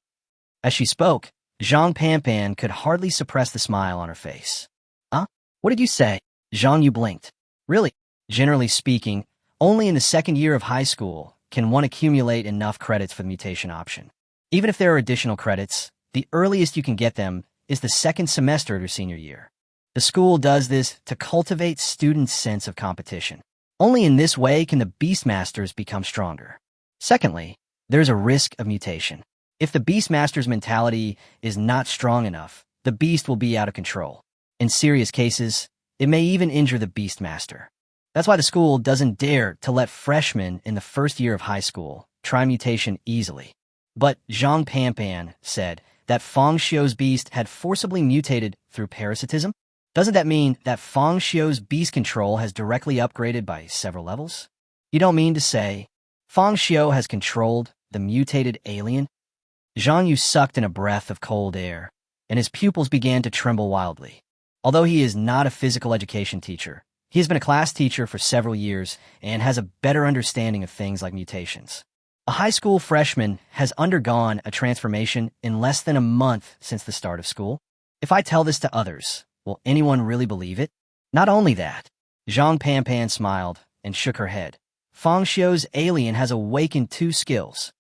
Speaker 1: As she spoke, Zhang Panpan could hardly suppress the smile on her face. Huh? What did you say? Zhang Yu blinked. Really? Generally speaking, only in the second year of high school can one accumulate enough credits for the mutation option. Even if there are additional credits, the earliest you can get them is the second semester of your senior year. The school does this to cultivate students' sense of competition. Only in this way can the Beastmasters become stronger. Secondly, there's a risk of mutation. If the Beastmaster's mentality is not strong enough, the beast will be out of control. In serious cases, it may even injure the Beastmaster. That's why the school doesn't dare to let freshmen in the first year of high school try mutation easily. But Zhang Panpan said that Fang Xiu's beast had forcibly mutated through parasitism? Doesn't that mean that Fang Xiu's beast control has directly upgraded by several levels? You don't mean to say Fang Xiu has controlled the mutated alien? Zhang Yu sucked in a breath of cold air, and his pupils began to tremble wildly. Although he is not a physical education teacher, he has been a class teacher for several years and has a better understanding of things like mutations. A high school freshman has undergone a transformation in less than a month since the start of school. If I tell this to others, will anyone really believe it? Not only that, Zhang Panpan smiled and shook her head. Fang Xiu's alien has awakened 2 skills.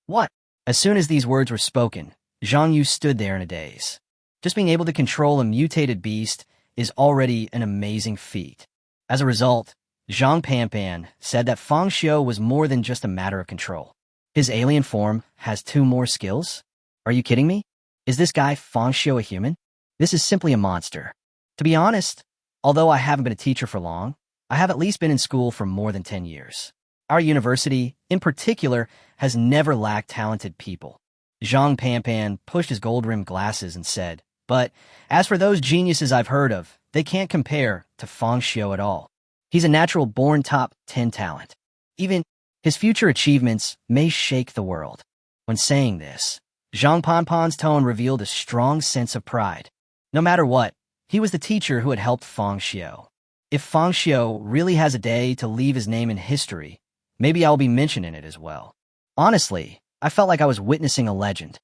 Speaker 1: What? As soon as these words were spoken, Zhang Yu stood there in a daze. Just being able to control a mutated beast is already an amazing feat. As a result, Zhang Panpan said that Fang Xiu was more than just a matter of control. His alien form has 2 more skills? Are you kidding me? Is this guy Fang Xiu a human? This is simply a monster. To be honest, although I haven't been a teacher for long, I have at least been in school for more than 10 years. Our university, in particular, has never lacked talented people. Zhang Panpan pushed his gold-rimmed glasses and said, but as for those geniuses I've heard of, they can't compare to Fang Xiu at all. He's a natural-born top 10 talent. Even his future achievements may shake the world. When saying this, Zhang Panpan's tone revealed a strong sense of pride. No matter what, he was the teacher who had helped Fang Xiu. If Fang Xiu really has a day to leave his name in history, maybe I'll be mentioned in it as well. Honestly, I felt like I was witnessing a legend.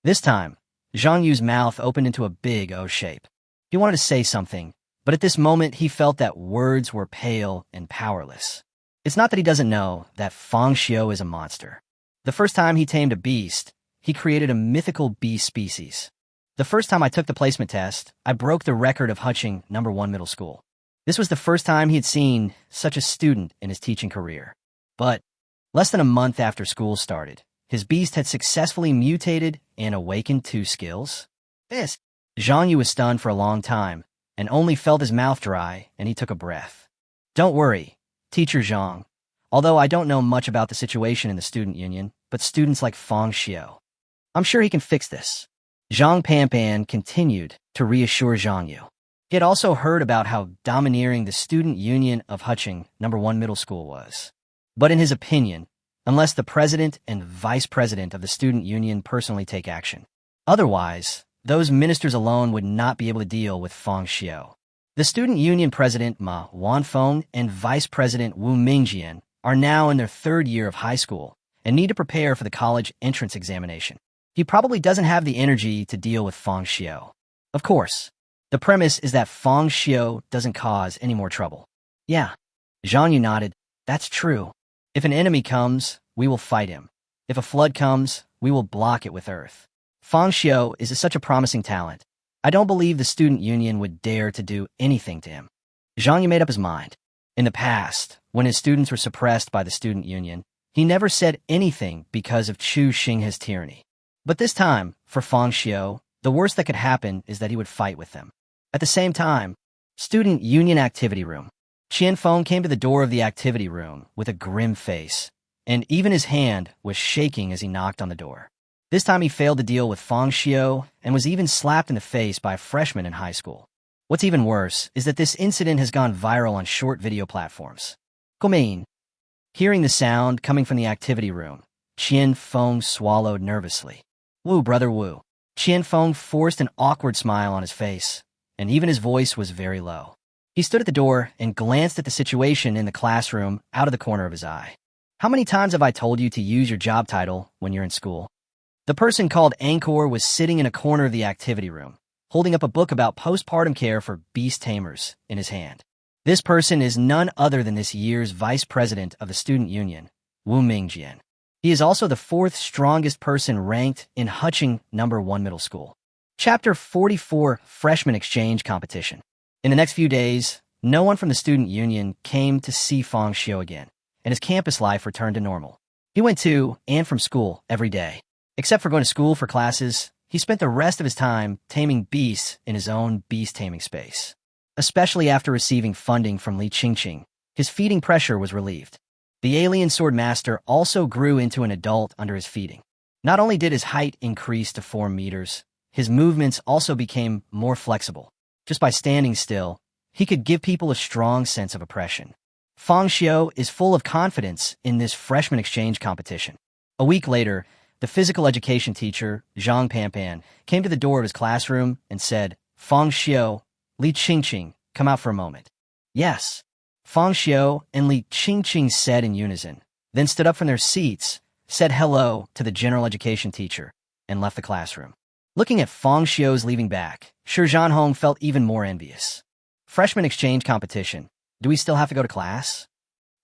Speaker 1: This time, Zhang Yu's mouth opened into a big O shape. He wanted to say something, but at this moment he felt that words were pale and powerless. It's not that he doesn't know that Fang Xiu is a monster. The first time he tamed a beast, he created a mythical beast species. The first time I took the placement test, I broke the record of Huching number 1 middle school. This was the first time he had seen such a student in his teaching career. But less than a month after school started, his beast had successfully mutated and awakened 2 skills. This. Zhang Yu was stunned for a long time and only felt his mouth dry, and he took a breath. Don't worry, Teacher Zhang. Although I don't know much about the situation in the student union, but students like Fang Xiu. I'm sure he can fix this. Zhang Panpan continued to reassure Zhang Yu. He had also heard about how domineering the student union of Hucheng No. 1 Middle School was. But in his opinion, unless the president and vice president of the student union personally take action, otherwise, those ministers alone would not be able to deal with Fang Xiu. The student union president Ma Wanfeng and vice president Wu Mingjian are now in their 3rd year of high school and need to prepare for the college entrance examination. He probably doesn't have the energy to deal with Fang Xiu. Of course, the premise is that Fang Xiu doesn't cause any more trouble. Yeah, Zhang Yu nodded. That's true. If an enemy comes, we will fight him. If a flood comes, we will block it with earth. Fang Xiu is such a promising talent. I don't believe the student union would dare to do anything to him. Zhang Yu made up his mind. In the past, when his students were suppressed by the student union, he never said anything because of Chu Xinghe's tyranny. But this time, for Fang Xiu, the worst that could happen is that he would fight with them. At the same time, student union activity room. Qian Feng came to the door of the activity room with a grim face, and even his hand was shaking as he knocked on the door. This time he failed to deal with Fang Xiu and was even slapped in the face by a freshman in high school. What's even worse is that this incident has gone viral on short video platforms. Gomein. Hearing the sound coming from the activity room, Qian Feng swallowed nervously. Wu, brother Wu. Qian Feng forced an awkward smile on his face, and even his voice was very low. He stood at the door and glanced at the situation in the classroom out of the corner of his eye. How many times have I told you to use your job title when you're in school? The person called Angkor was sitting in a corner of the activity room, holding up a book about postpartum care for beast-tamers in his hand. This person is none other than this year's vice president of the student union, Wu Mingjian. He is also the 4th strongest person ranked in Hucheng No. 1 Middle School. Chapter 44, Freshman Exchange Competition. In the next few days, no one from the student union came to see Fang Xiu again, and his campus life returned to normal. He went to and from school every day. Except for going to school for classes, he spent the rest of his time taming beasts in his own beast-taming space. Especially after receiving funding from Li Qingqing, his feeding pressure was relieved. The alien sword master also grew into an adult under his feeding. Not only did his height increase to 4 meters, his movements also became more flexible. Just by standing still, he could give people a strong sense of oppression. Fang Xiu is full of confidence in this freshman exchange competition. A week later, the physical education teacher, Zhang Panpan, came to the door of his classroom and said, Fang Xiu, Li Qingqing, come out for a moment. Yes. Fang Xiu and Li Qingqing said in unison, then stood up from their seats, said hello to the general education teacher, and left the classroom. Looking at Fang Xiu's leaving back, Shi Zhanhong felt even more envious. Freshman exchange competition. Do we still have to go to class?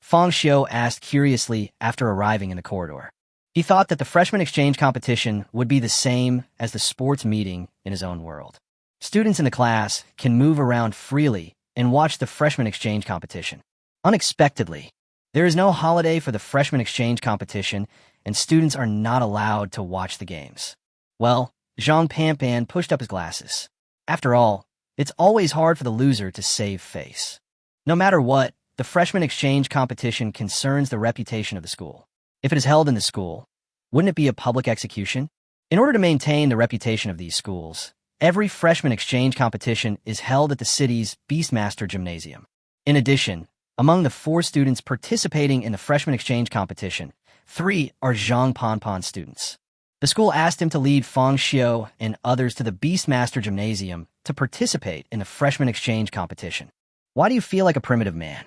Speaker 1: Fang Xiu asked curiously after arriving in the corridor. He thought that the freshman exchange competition would be the same as the sports meeting in his own world. Students in the class can move around freely and watch the freshman exchange competition. Unexpectedly, there is no holiday for the freshman exchange competition, and students are not allowed to watch the games. Well, Zhang Panpan pushed up his glasses. After all, it's always hard for the loser to save face. No matter what, the freshman exchange competition concerns the reputation of the school. If it is held in the school, wouldn't it be a public execution? In order to maintain the reputation of these schools, every freshman exchange competition is held at the city's Beastmaster Gymnasium. In addition, among the 4 students participating in the freshman exchange competition, 3 are Zhang Panpan students. The school asked him to lead Fang Xiu and others to the Beastmaster Gymnasium to participate in the freshman exchange competition. Why do you feel like a primitive man?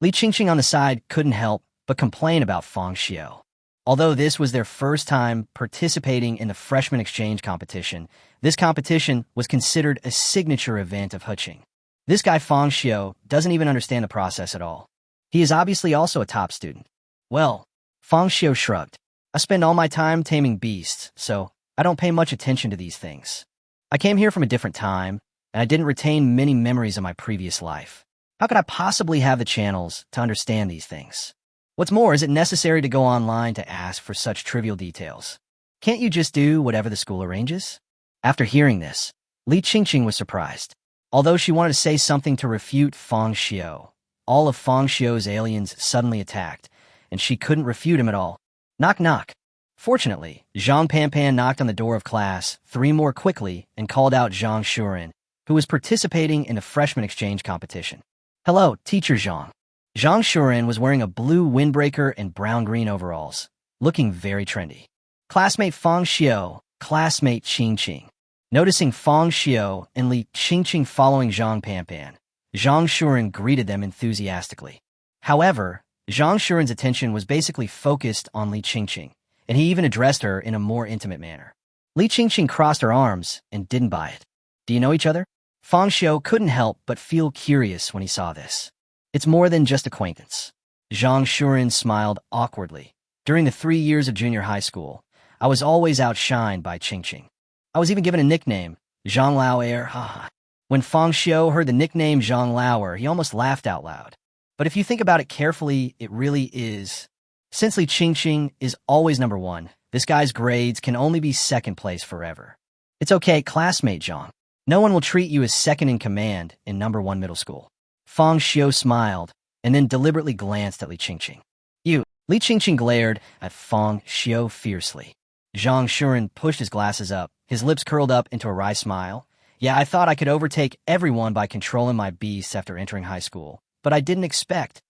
Speaker 1: Li Qingqing on the side couldn't help but complain about Fang Xiu. Although this was their first time participating in the freshman exchange competition, this competition was considered a signature event of Hucheng. This guy Fang Xiu doesn't even understand the process at all. He is obviously also a top student. Well, Fang Xiu shrugged. I spend all my time taming beasts, so I don't pay much attention to these things. I came here from a different time, and I didn't retain many memories of my previous life. How could I possibly have the channels to understand these things? What's more, is it necessary to go online to ask for such trivial details? Can't you just do whatever the school arranges? After hearing this, Li Qingqing was surprised. Although she wanted to say something to refute Fang Xiu, all of Fang Xiu's aliens suddenly attacked, and she couldn't refute him at all. Knock, knock. Fortunately, Zhang Panpan knocked on the door of class 3 more quickly and called out Zhang Shuren, who was participating in the freshman exchange competition. Hello, Teacher Zhang. Zhang Shuren was wearing a blue windbreaker and brown-green overalls, looking very trendy. Classmate Fang Xiu, classmate Qingqing. Noticing Fang Xiu and Li Qingqing following Zhang Panpan, Zhang Shuren greeted them enthusiastically. However, Zhang Shuren's attention was basically focused on Li Qingqing, and he even addressed her in a more intimate manner. Li Qingqing crossed her arms and didn't buy it. Do you know each other? Fang Xiu couldn't help but feel curious when he saw this. It's more than just acquaintance. Zhang Shuren smiled awkwardly. During the 3 years of junior high school, I was always outshined by Qingqing. I was even given a nickname, Zhang Laoer, haha. When Fang Xiu heard the nickname Zhang Laoer, he almost laughed out loud. But if you think about it carefully, it really is. Since Li Qingqing is always number 1, this guy's grades can only be second place forever. It's okay, classmate Zhang. No one will treat you as second in command in number 1 middle school. Fang Xiu smiled, and then deliberately glanced at Li Qingqing. You. Li Qingqing glared at Fang Xiu fiercely. Zhang Shuren pushed his glasses up, his lips curled up into a wry smile. Yeah, I thought I could overtake everyone by controlling my beasts after entering high school, but I didn't expect.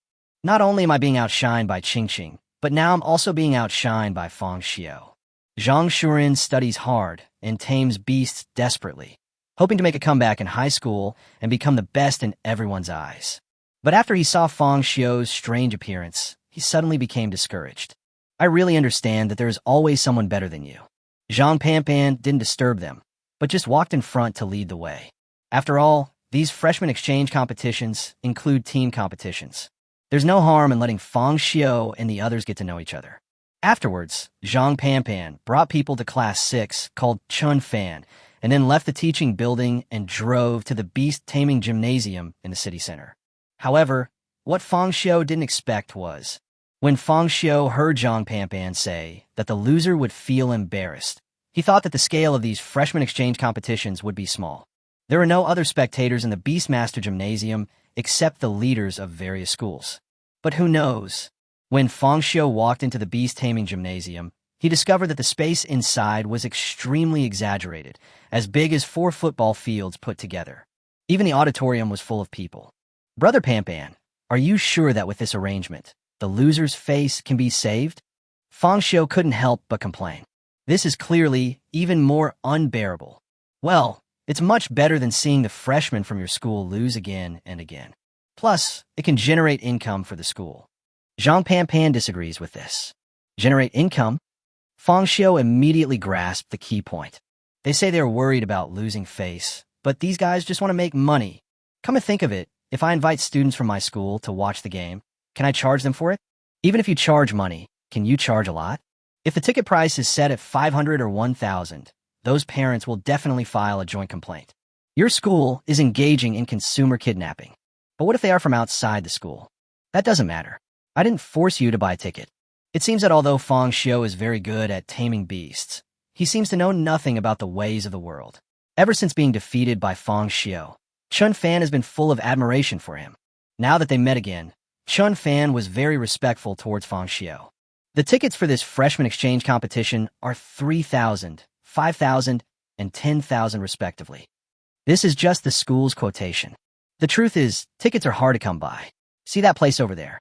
Speaker 1: Not only am I being outshined by Qingqing, but now I'm also being outshined by Fang Xiu. Zhang Shuren studies hard and tames beasts desperately, hoping to make a comeback in high school and become the best in everyone's eyes. But after he saw Fang Xiu's strange appearance, he suddenly became discouraged. I really understand that there is always someone better than you. Zhang Panpan didn't disturb them, but just walked in front to lead the way. After all, these freshman exchange competitions include team competitions. There's no harm in letting Fang Xiu and the others get to know each other. Afterwards, Zhang Panpan brought people to Class 6 called Chun Fan, and then left the teaching building and drove to the Beast-Taming gymnasium in the city center. However, what Fang Xiu didn't expect was, when Fang Xiu heard Zhang Panpan say that the loser would feel embarrassed, he thought that the scale of these freshman exchange competitions would be small. There were no other spectators in the Beastmaster gymnasium except the leaders of various schools. But who knows? When Fang Xiu walked into the Beast-Taming gymnasium, he discovered that the space inside was extremely exaggerated, as big as 4 football fields put together. Even the auditorium was full of people. Brother Panpan, are you sure that with this arrangement, the loser's face can be saved? Fang Xiu couldn't help but complain. This is clearly even more unbearable. Well, it's much better than seeing the freshmen from your school lose again and again. Plus, it can generate income for the school. Zhang Panpan disagrees with this. Generate income? Fang Xiu immediately grasped the key point. They say they're worried about losing face, but these guys just want to make money. Come to think of it, if I invite students from my school to watch the game, can I charge them for it? Even if you charge money, can you charge a lot? If the ticket price is set at 500 or 1,000, those parents will definitely file a joint complaint. Your school is engaging in consumer kidnapping. But what if they are from outside the school? That doesn't matter. I didn't force you to buy a ticket. It seems that although Fang Xiu is very good at taming beasts, he seems to know nothing about the ways of the world. Ever since being defeated by Fang Xiu, Chun Fan has been full of admiration for him. Now that they met again, Chun Fan was very respectful towards Fang Xiu. The tickets for this freshman exchange competition are 3,000, 5,000, and 10,000 respectively. This is just the school's quotation. The truth is, tickets are hard to come by. See that place over there?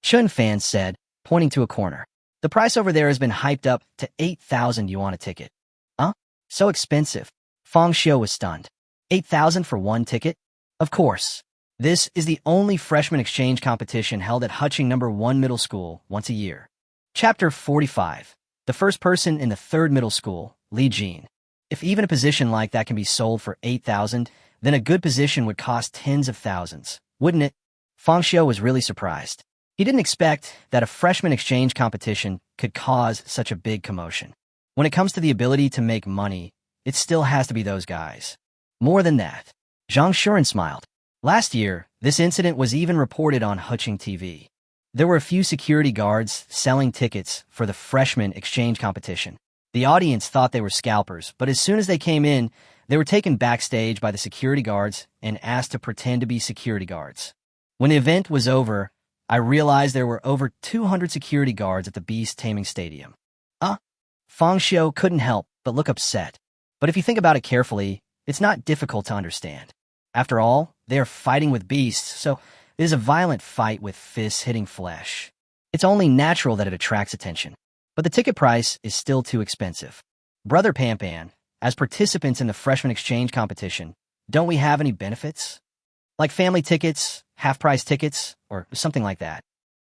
Speaker 1: Chun Fan said, pointing to a corner. The price over there has been hyped up to 8,000 yuan a ticket. Huh? So expensive. Fang Xiu was stunned. 8,000 for one ticket? Of course. This is the only freshman exchange competition held at Huching No. 1 Middle School once a year. Chapter 45. The first person in the 3rd middle school, Li Jin. If even a position like that can be sold for 8,000, then a good position would cost tens of thousands, wouldn't it? Fang Xiu was really surprised. He didn't expect that a freshman exchange competition could cause such a big commotion. When it comes to the ability to make money, it still has to be those guys. More than that, Zhang Shuren smiled. Last year, this incident was even reported on Huching TV. There were a few security guards selling tickets for the freshman exchange competition. The audience thought they were scalpers, but as soon as they came in, they were taken backstage by the security guards and asked to pretend to be security guards. When the event was over, I realized there were over 200 security guards at the Beast-Taming stadium. Fang Xiu couldn't help but look upset. But if you think about it carefully, it's not difficult to understand. After all, they are fighting with beasts, so it is a violent fight with fists hitting flesh. It's only natural that it attracts attention. But the ticket price is still too expensive. Brother Pampan, as participants in the freshman exchange competition, don't we have any benefits? Like family tickets, half-price tickets, or something like that.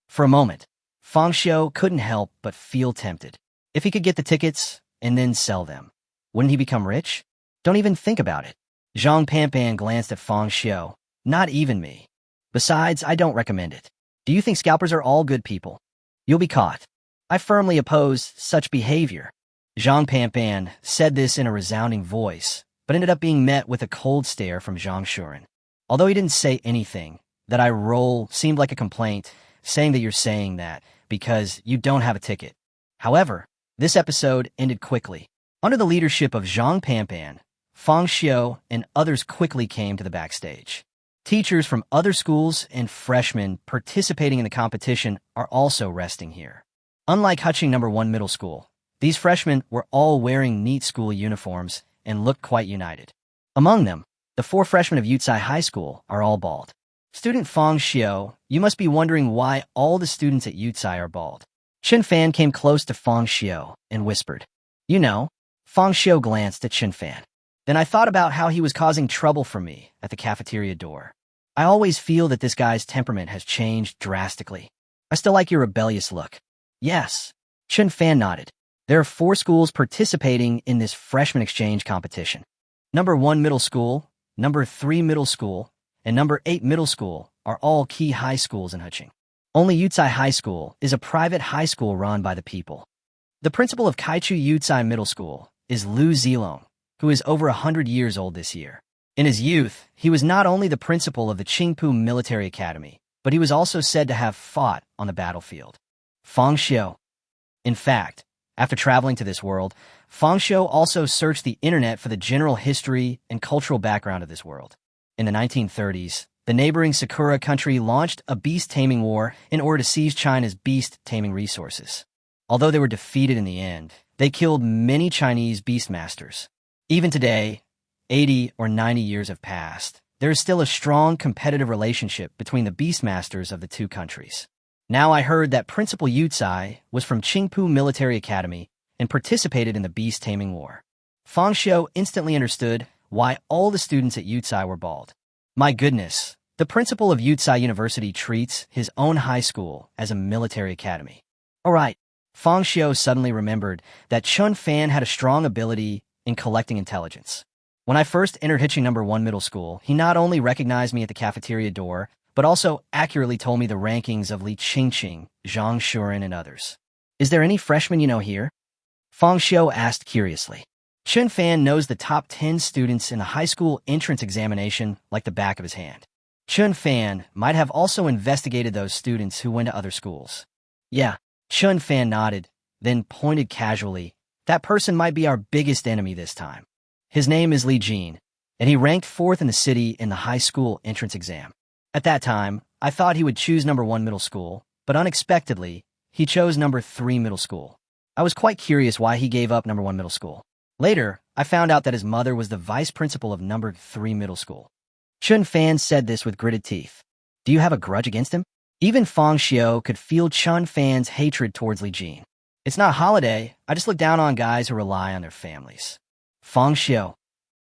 Speaker 1: For a moment, Fang Xiu couldn't help but feel tempted. If he could get the tickets and then sell them, wouldn't he become rich? Don't even think about it. Zhang Pampan glanced at Fang Xiu. Not even me. Besides, I don't recommend it. Do you think scalpers are all good people? You'll be caught. I firmly oppose such behavior. Zhang Pampan said this in a resounding voice, but ended up being met with a cold stare from Zhang Shuren. Although he didn't say anything, that eye roll seemed like a complaint, saying that you're saying that because you don't have a ticket. However, this episode ended quickly. Under the leadership of Zhang Pampan, Fang Xiu and others quickly came to the backstage. Teachers from other schools and freshmen participating in the competition are also resting here. Unlike Huching No. 1 Middle School, these freshmen were all wearing neat school uniforms and looked quite united. Among them, the 4 freshmen of Yucai High School are all bald. Student Fang Xiu, you must be wondering why all the students at Yucai are bald. Chen Fan came close to Fang Xiu and whispered, "You know." Fang Xiu glanced at Chen Fan. Then I thought about how he was causing trouble for me at the cafeteria door. I always feel that this guy's temperament has changed drastically. I still like your rebellious look. Yes. Chen Fan nodded. There are 4 schools participating in this freshman exchange competition. No. 1 Middle School, No. 3 Middle School, and No. 8 Middle School are all key high schools in Huching. Only Yucai High School is a private high school run by the people. The principal of Kaichu Yucai Middle School is Lu Zilong, who is over 100 years old this year. In his youth, he was not only the principal of the Qingpu Military Academy, but he was also said to have fought on the battlefield. Fang Xiu. In fact, after traveling to this world, Fang Xiu also searched the internet for the general history and cultural background of this world. In the 1930s, the neighboring Sakura country launched a beast-taming war in order to seize China's beast-taming resources. Although they were defeated in the end, they killed many Chinese beastmasters. Even today, 80 or 90 years have passed. There is still a strong competitive relationship between the beastmasters of the two countries. Now I heard that Principal Yucai was from Qingpu Military Academy and participated in the beast-taming war. Fang Xiu instantly understood why all the students at Yucai were bald. My goodness, the principal of Yucai University treats his own high school as a military academy. All right, Fang Xiu suddenly remembered that Chun Fan had a strong ability in collecting intelligence. When I first entered Hitching No. 1 Middle School, he not only recognized me at the cafeteria door, but also accurately told me the rankings of Li Qingqing, Zhang Shuren, and others. Is there any freshman you know here? Fang Xiu asked curiously. Chun Fan knows the top 10 students in the high school entrance examination like the back of his hand. Chun Fan might have also investigated those students who went to other schools. Yeah, Chun Fan nodded, then pointed casually. That person might be our biggest enemy this time. His name is Li Jin, and he ranked 4th in the city in the high school entrance exam. At that time, I thought he would choose No. 1 Middle School, but unexpectedly, he chose No. 3 Middle School. I was quite curious why he gave up No. 1 Middle School. Later, I found out that his mother was the vice principal of No. 3 Middle School. Chun Fan said this with gritted teeth. Do you have a grudge against him? Even Fang Xiu could feel Chun Fan's hatred towards Li Jin. It's not a holiday, I just look down on guys who rely on their families. Fang Xiu.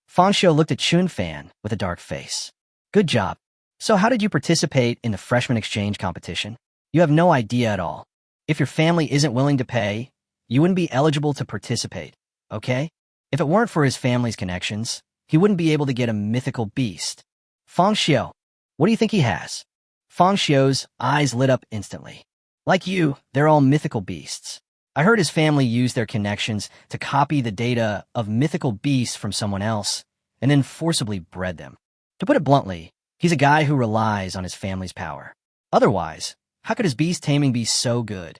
Speaker 1: Fang Xiu looked at Chun Fan with a dark face. Good job. So how did you participate in the freshman exchange competition? You have no idea at all. If your family isn't willing to pay, you wouldn't be eligible to participate, okay? If it weren't for his family's connections, he wouldn't be able to get a mythical beast. Fang Xiu, what do you think he has? Fang Xiu's eyes lit up instantly. Like you, they're all mythical beasts. I heard his family used their connections to copy the data of mythical beasts from someone else, and then forcibly bred them. To put it bluntly, he's a guy who relies on his family's power. Otherwise, how could his beast taming be so good?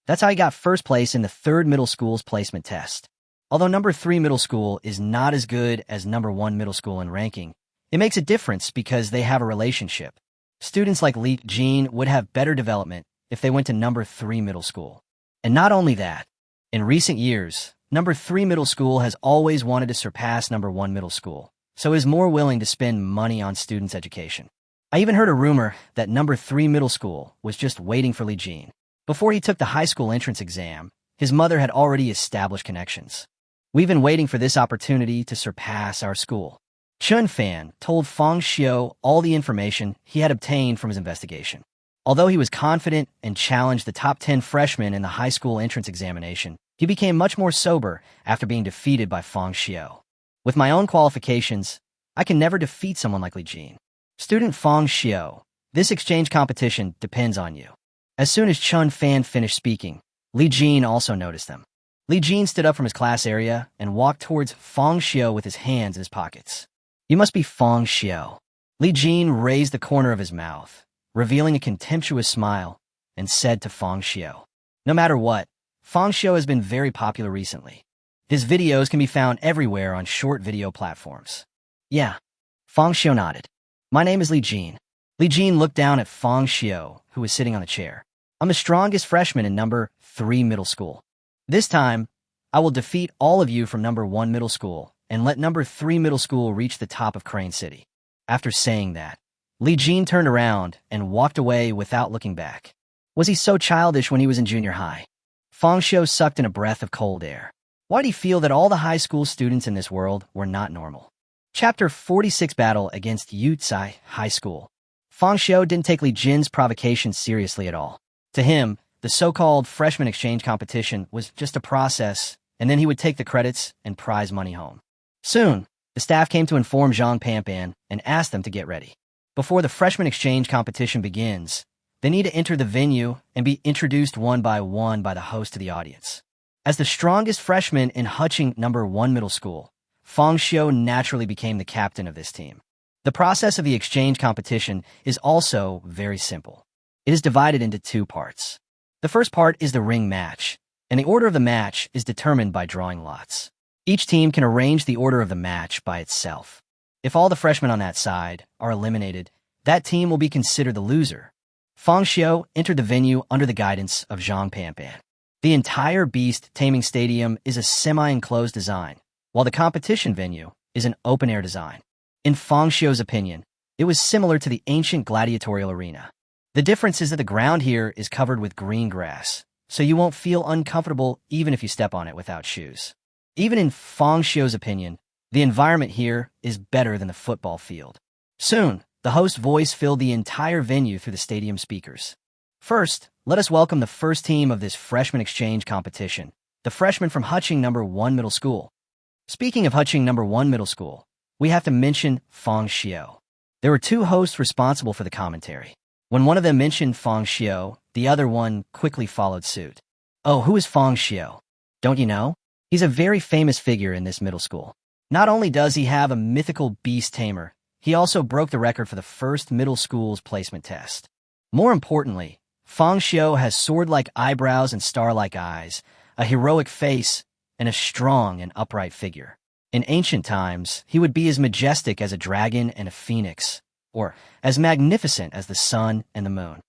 Speaker 1: That's how he got first place in the 3rd Middle School's placement test. Although No. 3 Middle School is not as good as No. 1 Middle School in ranking, it makes a difference because they have a relationship. Students like Li Jin would have better development if they went to number 3 middle school. And not only that, in recent years, number 3 middle school has always wanted to surpass number 1 middle school, so is more willing to spend money on students' education. I even heard a rumor that number 3 middle school was just waiting for Li Jin. Before he took the high school entrance exam, his mother had already established connections. We've been waiting for this opportunity to surpass our school. Chun Fan told Fang Xiu all the information he had obtained from his investigation. Although he was confident and challenged the top 10 freshmen in the high school entrance examination, he became much more sober after being defeated by Fang Xiu. With my own qualifications, I can never defeat someone like Li Jin. Student Fang Xiu, this exchange competition depends on you. As soon as Chun Fan finished speaking, Li Jin also noticed them. Li Jin stood up from his class area and walked towards Fang Xiu with his hands in his pockets. You must be Fang Xiu. Li Jin raised the corner of his mouth, revealing a contemptuous smile, and said to Fang Xiu, "No matter what, Fang Xiu has been very popular recently. His videos can be found everywhere on short video platforms." "Yeah." Fang Xiu nodded. "My name is Li Jin." Li Jin looked down at Fang Xiu, who was sitting on the chair. "I'm the strongest freshman in number 3 middle school. This time, I will defeat all of you from number 1 middle school and let number 3 middle school reach the top of Crane City." After saying that, Li Jin turned around and walked away without looking back. Was he so childish when he was in junior high? Fang Xiu sucked in a breath of cold air. Why did he feel that all the high school students in this world were not normal? Chapter 46 Battle against Yucai High School. Fang Xiu didn't take Li Jin's provocation seriously at all. To him, the so-called freshman exchange competition was just a process, and then he would take the credits and prize money home. Soon, the staff came to inform Zhang Panpan and asked them to get ready. Before the freshman exchange competition begins, they need to enter the venue and be introduced one by the host to the audience. As the strongest freshman in Huching number 1 middle school, Fang Xiu naturally became the captain of this team. The process of the exchange competition is also very simple. It is divided into 2 parts. The first part is the ring match, and the order of the match is determined by drawing lots. Each team can arrange the order of the match by itself. If all the freshmen on that side are eliminated, that team will be considered the loser. Fang Xiu entered the venue under the guidance of Zhang Panpan. The entire Beast-Taming stadium is a semi-enclosed design, while the competition venue is an open-air design. In Fang Xiu's opinion, it was similar to the ancient gladiatorial arena. The difference is that the ground here is covered with green grass, so you won't feel uncomfortable even if you step on it without shoes. Even in Fang Xiu's opinion, the environment here is better than the football field. Soon, the host's voice filled the entire venue through the stadium speakers. First, let us welcome the first team of this freshman exchange competition, the freshmen from Huching number 1 middle school. Speaking of Huching number 1 middle school, we have to mention Fang Xiu. There were 2 hosts responsible for the commentary. When one of them mentioned Fang Xiu, the other one quickly followed suit. "Oh, who is Fang Xiu? Don't you know? He's a very famous figure in this middle school. Not only does he have a mythical beast tamer, he also broke the record for the first middle school's placement test. More importantly, Fang Xiu has sword-like eyebrows and star-like eyes, a heroic face, and a strong and upright figure. In ancient times, he would be as majestic as a dragon and a phoenix, or as magnificent as the sun and the moon."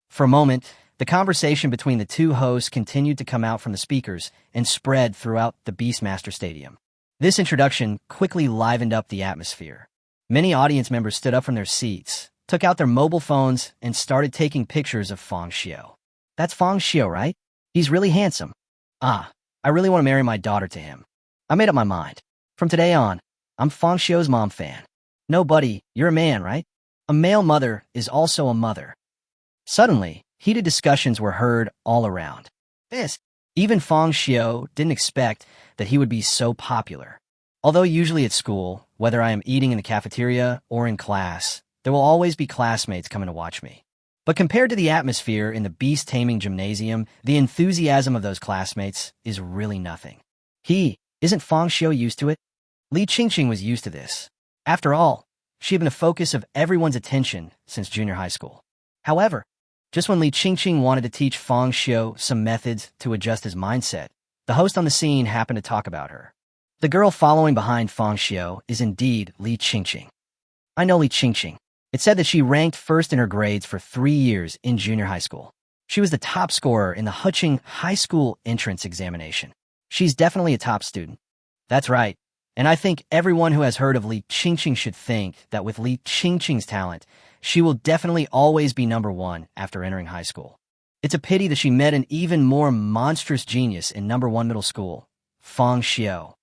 Speaker 1: For a moment, the conversation between the 2 hosts continued to come out from the speakers and spread throughout the Beastmaster Stadium. This introduction quickly livened up the atmosphere. Many audience members stood up from their seats, took out their mobile phones, and started taking pictures of Fang Xiu. "That's Fang Xiu, right? He's really handsome. Ah, I really want to marry my daughter to him. I made up my mind. From today on, I'm Fang Xiu's mom fan. No, buddy, you're a man, right? A male mother is also a mother." Suddenly, heated discussions were heard all around. Even Fang Xiu didn't expect that he would be so popular. Although usually at school, whether I am eating in the cafeteria or in class, there will always be classmates coming to watch me. But compared to the atmosphere in the Beast-Taming gymnasium, the enthusiasm of those classmates is really nothing. Isn't Fang Xiu used to it? Li Qingqing was used to this. After all, she had been the focus of everyone's attention since junior high school. However, just when Li Qingqing wanted to teach Fang Xiu some methods to adjust his mindset, the host on the scene happened to talk about her. The girl following behind Fang Xiu is indeed Li Qingqing. "I know Li Qingqing. It said that she ranked first in her grades for 3 years in junior high school. She was the top scorer in the Huching High School entrance examination. She's definitely a top student. That's right. And I think everyone who has heard of Li Qingqing should think that with Li Qingqing's talent, she will definitely always be number one after entering high school. It's a pity that she met an even more monstrous genius in number one middle school, Fang Xiu.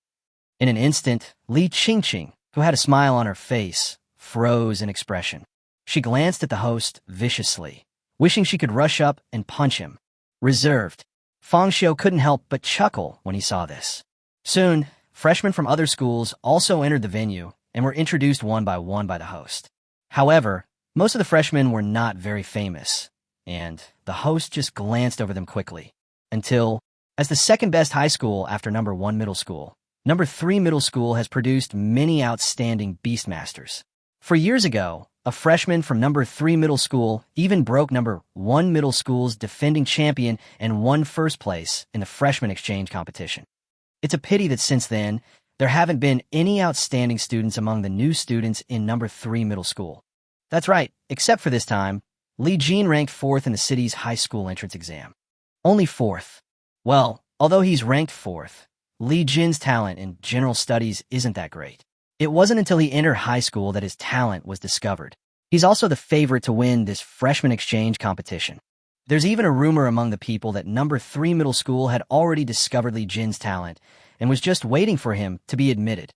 Speaker 1: In an instant, Li Qingqing, who had a smile on her face, froze in expression. She glanced at the host viciously, wishing she could rush up and punch him. Reserved. Fang Xiu couldn't help but chuckle when he saw this. Soon, freshmen from other schools also entered the venue and were introduced one by the host. However, most of the freshmen were not very famous, and the host just glanced over them quickly, until, as the second best high school after number 1 middle school, number 3 middle school has produced many outstanding beastmasters. For years ago, a freshman from number 3 middle school even broke number 1 middle school's defending champion and won first place in the freshman exchange competition. It's a pity that since then, there haven't been any outstanding students among the new students in number 3 middle school. That's right, except for this time, Li Jin ranked 4th in the city's high school entrance exam. Only 4th. Well, although he's ranked 4th, Li Jin's talent in general studies isn't that great. It wasn't until he entered high school that his talent was discovered. He's also the favorite to win this freshman exchange competition. There's even a rumor among the people that number 3 middle school had already discovered Li Jin's talent and was just waiting for him to be admitted.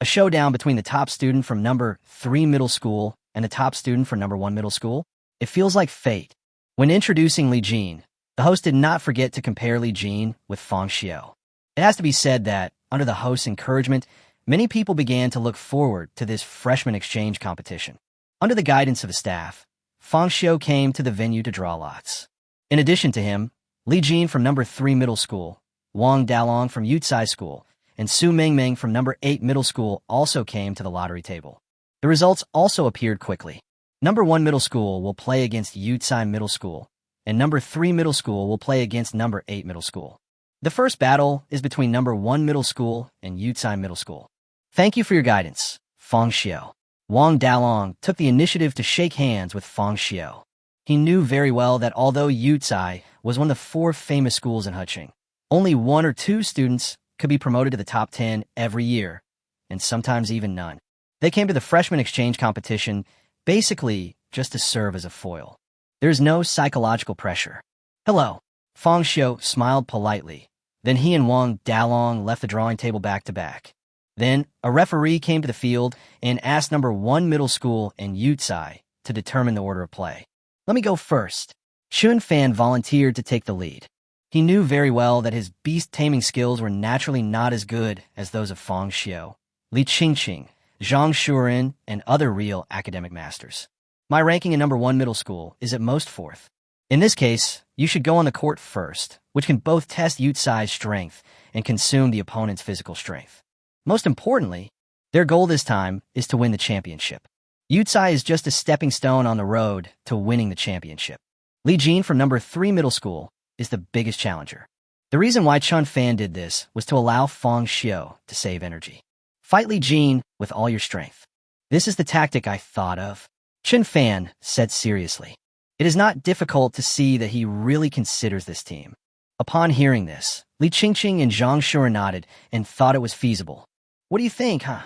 Speaker 1: A showdown between the top student from number 3 middle school and the top student from number 1 middle school? It feels like fate. When introducing Li Jin, the host did not forget to compare Li Jin with Fang Xiu. It has to be said that, under the host's encouragement, many people began to look forward to this freshman exchange competition. Under the guidance of the staff, Fang Xiu came to the venue to draw lots. In addition to him, Li Jin from number 3 middle school, Wang Dalong from Yutsai School, and Su Mingming from number 8 middle school also came to the lottery table. The results also appeared quickly. Number 1 middle school will play against Yutsai Middle School, and number 3 middle school will play against number 8 middle school. The first battle is between number 1 middle school and Yutsai Middle School. Thank you for your guidance, Fang Xiu. Wang Dalong took the initiative to shake hands with Fang Xiu. He knew very well that although Yutsai was one of the 4 famous schools in Huching, only 1 or 2 students could be promoted to the top 10 every year, and sometimes even none. They came to the freshman exchange competition basically just to serve as a foil. There's no psychological pressure. Hello. Fang Xiu smiled politely. Then he and Wang Dalong left the drawing table back to back. Then a referee came to the field and asked number 1 middle school and Yutsai to determine the order of play. Let me go first. Chun Fan volunteered to take the lead. He knew very well that his beast-taming skills were naturally not as good as those of Fang Xiu, Li Qingqing, Zhang Shuren, and other real academic masters. My ranking in number 1 middle school is at most 4th. In this case, you should go on the court first, which can both test Yutsai's strength and consume the opponent's physical strength. Most importantly, their goal this time is to win the championship. Yutsai is just a stepping stone on the road to winning the championship. Li Jin from number 3 middle school is the biggest challenger. The reason why Chun Fan did this was to allow Fang Xiu to save energy. Fight Li Jin with all your strength. This is the tactic I thought of, Chun Fan said seriously. It is not difficult to see that he really considers this team. Upon hearing this, Li Qingqing and Zhang Shuren nodded and thought it was feasible. What do you think, huh?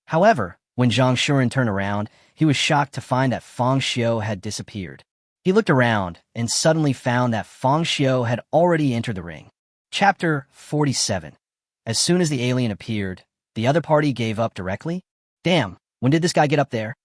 Speaker 1: However, when Zhang Shuren turned around, he was shocked to find that Fang Xiu had disappeared. He looked around and suddenly found that Fang Xiu had already entered the ring. Chapter 47. As soon as the alien appeared, the other party gave up directly? Damn, when did this guy get up there?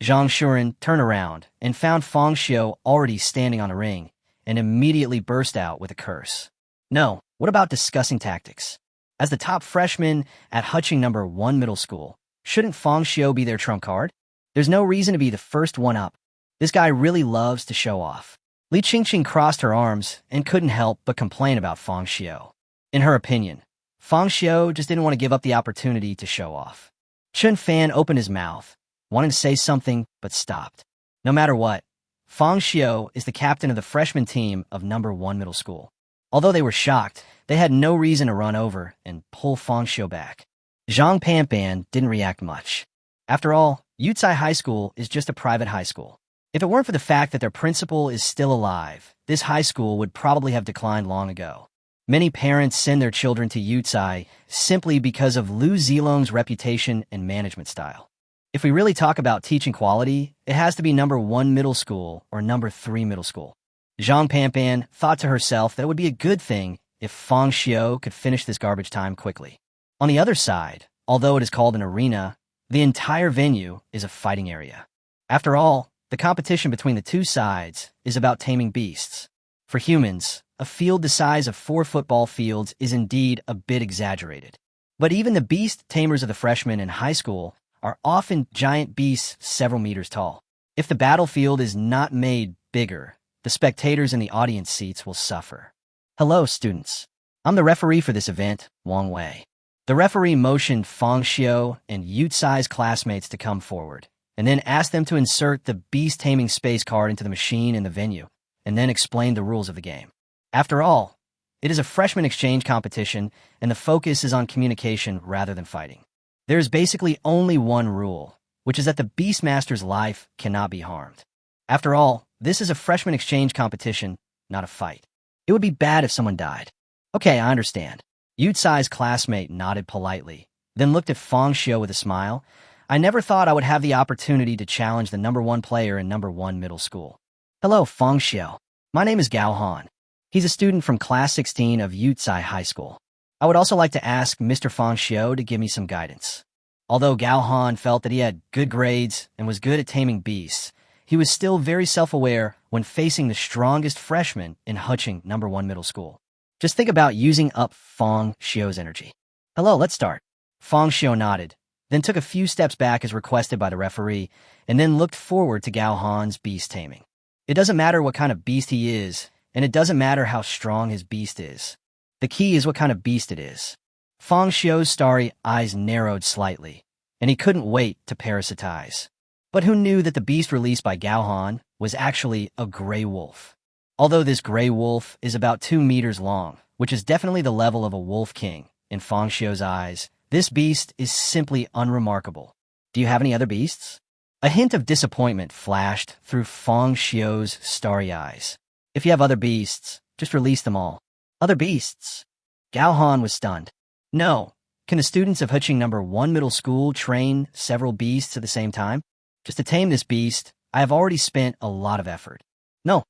Speaker 1: Zhang Shuren turned around and found Fang Xiu already standing on the ring and immediately burst out with a curse. No, what about discussing tactics? As the top freshman at Huching number 1 middle school, shouldn't Fang Xiu be their trump card? There's no reason to be the first one up. This guy really loves to show off. Li Qingqing crossed her arms and couldn't help but complain about Fang Xiu. In her opinion, Fang Xiu just didn't want to give up the opportunity to show off. Chun Fan opened his mouth, wanted to say something, but stopped. No matter what, Fang Xiu is the captain of the freshman team of number 1 middle school. Although they were shocked, they had no reason to run over and pull Fang Xiu back. Zhang Panpan didn't react much. After all, Yutsai High School is just a private high school. If it weren't for the fact that their principal is still alive, this high school would probably have declined long ago. Many parents send their children to Yutsai simply because of Liu Zilong's reputation and management style. If we really talk about teaching quality, it has to be number 1 middle school or number 3 middle school. Zhang Panpan thought to herself that it would be a good thing if Fang Xiu could finish this garbage time quickly. On the other side, although it is called an arena, the entire venue is a fighting area. After all, the competition between the two sides is about taming beasts. For humans, a field the size of 4 football fields is indeed a bit exaggerated. But even the beast tamers of the freshmen in high school are often giant beasts several meters tall. If the battlefield is not made bigger, the spectators in the audience seats will suffer. Hello, students. I'm the referee for this event, Wang Wei. The referee motioned Fang Xiu and Yutsai's classmates to come forward, and then asked them to insert the beast-taming space card into the machine in the venue, and then explained the rules of the game. After all, it is a freshman exchange competition, and the focus is on communication rather than fighting. There is basically only one rule, which is that the Beastmaster's life cannot be harmed. After all, this is a freshman exchange competition, not a fight. It would be bad if someone died. Okay, I understand. Yutsai's classmate nodded politely, then looked at Fang Xiu with a smile. I never thought I would have the opportunity to challenge the number 1 player in number 1 middle school. Hello, Fang Xiu. My name is Gao Han. He's a student from class 16 of Yutsai High School. I would also like to ask Mr. Fang Xiu to give me some guidance. Although Gao Han felt that he had good grades and was good at taming beasts, he was still very self-aware when facing the strongest freshman in Huching number 1 middle school. Just think about using up Fang Xiu's energy. Hello, let's start. Fang Xiu nodded, then took a few steps back as requested by the referee, and then looked forward to Gao Han's beast taming. It doesn't matter what kind of beast he is, and it doesn't matter how strong his beast is. The key is what kind of beast it is. Fang Xiu's starry eyes narrowed slightly, and he couldn't wait to parasitize. But who knew that the beast released by Gao Han was actually a gray wolf? Although this gray wolf is about 2 meters long, which is definitely the level of a wolf king, in Fang Xiu's eyes, this beast is simply unremarkable. Do you have any other beasts? A hint of disappointment flashed through Fang Xiu's starry eyes. If you have other beasts, just release them all. Other beasts? Gao Han was stunned. No. Can the students of Huching number 1 middle school train several beasts at the same time? Just to tame this beast, I have already spent a lot of effort. No.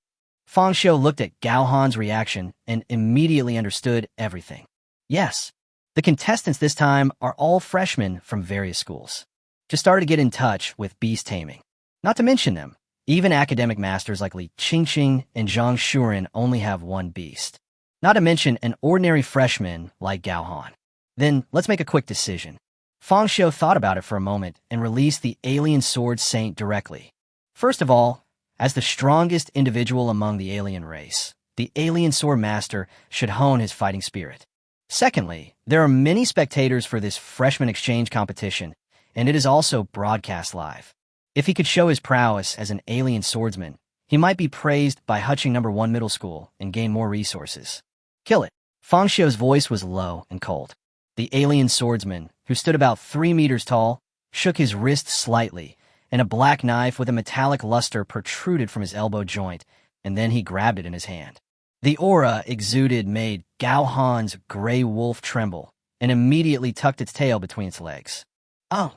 Speaker 1: Fang Xiu looked at Gao Han's reaction and immediately understood everything. Yes. The contestants this time are all freshmen from various schools. Just started to get in touch with beast taming. Not to mention them, even academic masters like Li Qingqing and Zhang Shuren only have 1 beast. Not to mention an ordinary freshman like Gao Han. Then let's make a quick decision. Fang Xiu thought about it for a moment and released the alien sword saint directly. First of all, as the strongest individual among the alien race, the alien sword master should hone his fighting spirit. Secondly, there are many spectators for this freshman exchange competition, and it is also broadcast live. If he could show his prowess as an alien swordsman, he might be praised by Huching number 1 middle school and gain more resources. Kill it. Fang Xiu's voice was low and cold. The alien swordsman, who stood about 3 meters tall, shook his wrist slightly, and a black knife with a metallic luster protruded from his elbow joint, and then he grabbed it in his hand. The aura exuded made Gao Han's gray wolf tremble, and immediately tucked its tail between its legs. Oh!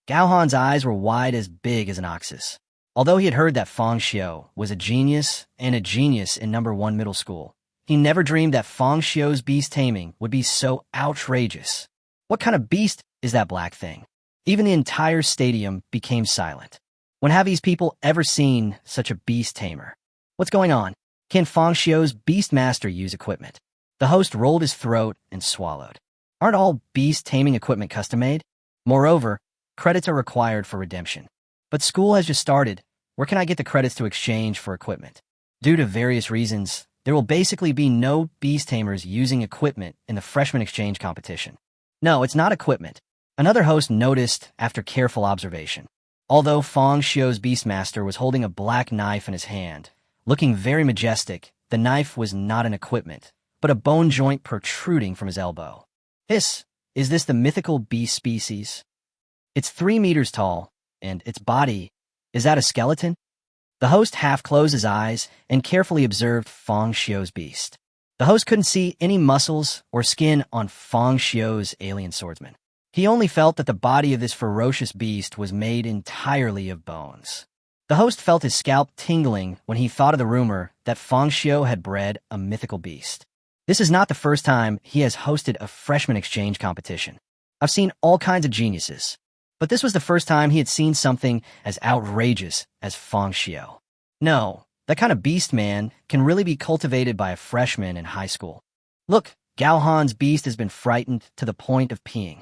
Speaker 1: Gao Han's eyes were wide as big as an ox's. Although he had heard that Fang Xiu was a genius in number 1 middle school, he never dreamed that Fang Xiu's beast taming would be so outrageous. What kind of beast is that black thing? Even the entire stadium became silent. When have these people ever seen such a beast tamer? What's going on? Can Fang Xiu's Beastmaster use equipment? The host rolled his throat and swallowed. Aren't all beast taming equipment custom-made? Moreover, credits are required for redemption. But school has just started. Where can I get the credits to exchange for equipment? Due to various reasons, there will basically be no beast tamers using equipment in the freshman exchange competition. No, it's not equipment. Another host noticed after careful observation. Although Fang Xiu's Beastmaster was holding a black knife in his hand, looking very majestic, the knife was not an equipment, but a bone joint protruding from his elbow. Is this the mythical beast species? It's 3 meters tall, and its body, is that a skeleton? The host half closed his eyes and carefully observed Fang Xiu's beast. The host couldn't see any muscles or skin on Fang Xiu's alien swordsman. He only felt that the body of this ferocious beast was made entirely of bones. The host felt his scalp tingling when he thought of the rumor that Fang Xiu had bred a mythical beast. This is not the first time he has hosted a freshman exchange competition. I've seen all kinds of geniuses, but this was the first time he had seen something as outrageous as Fang Xiu. No, that kind of beast man can really be cultivated by a freshman in high school. Look, Gao Han's beast has been frightened to the point of peeing.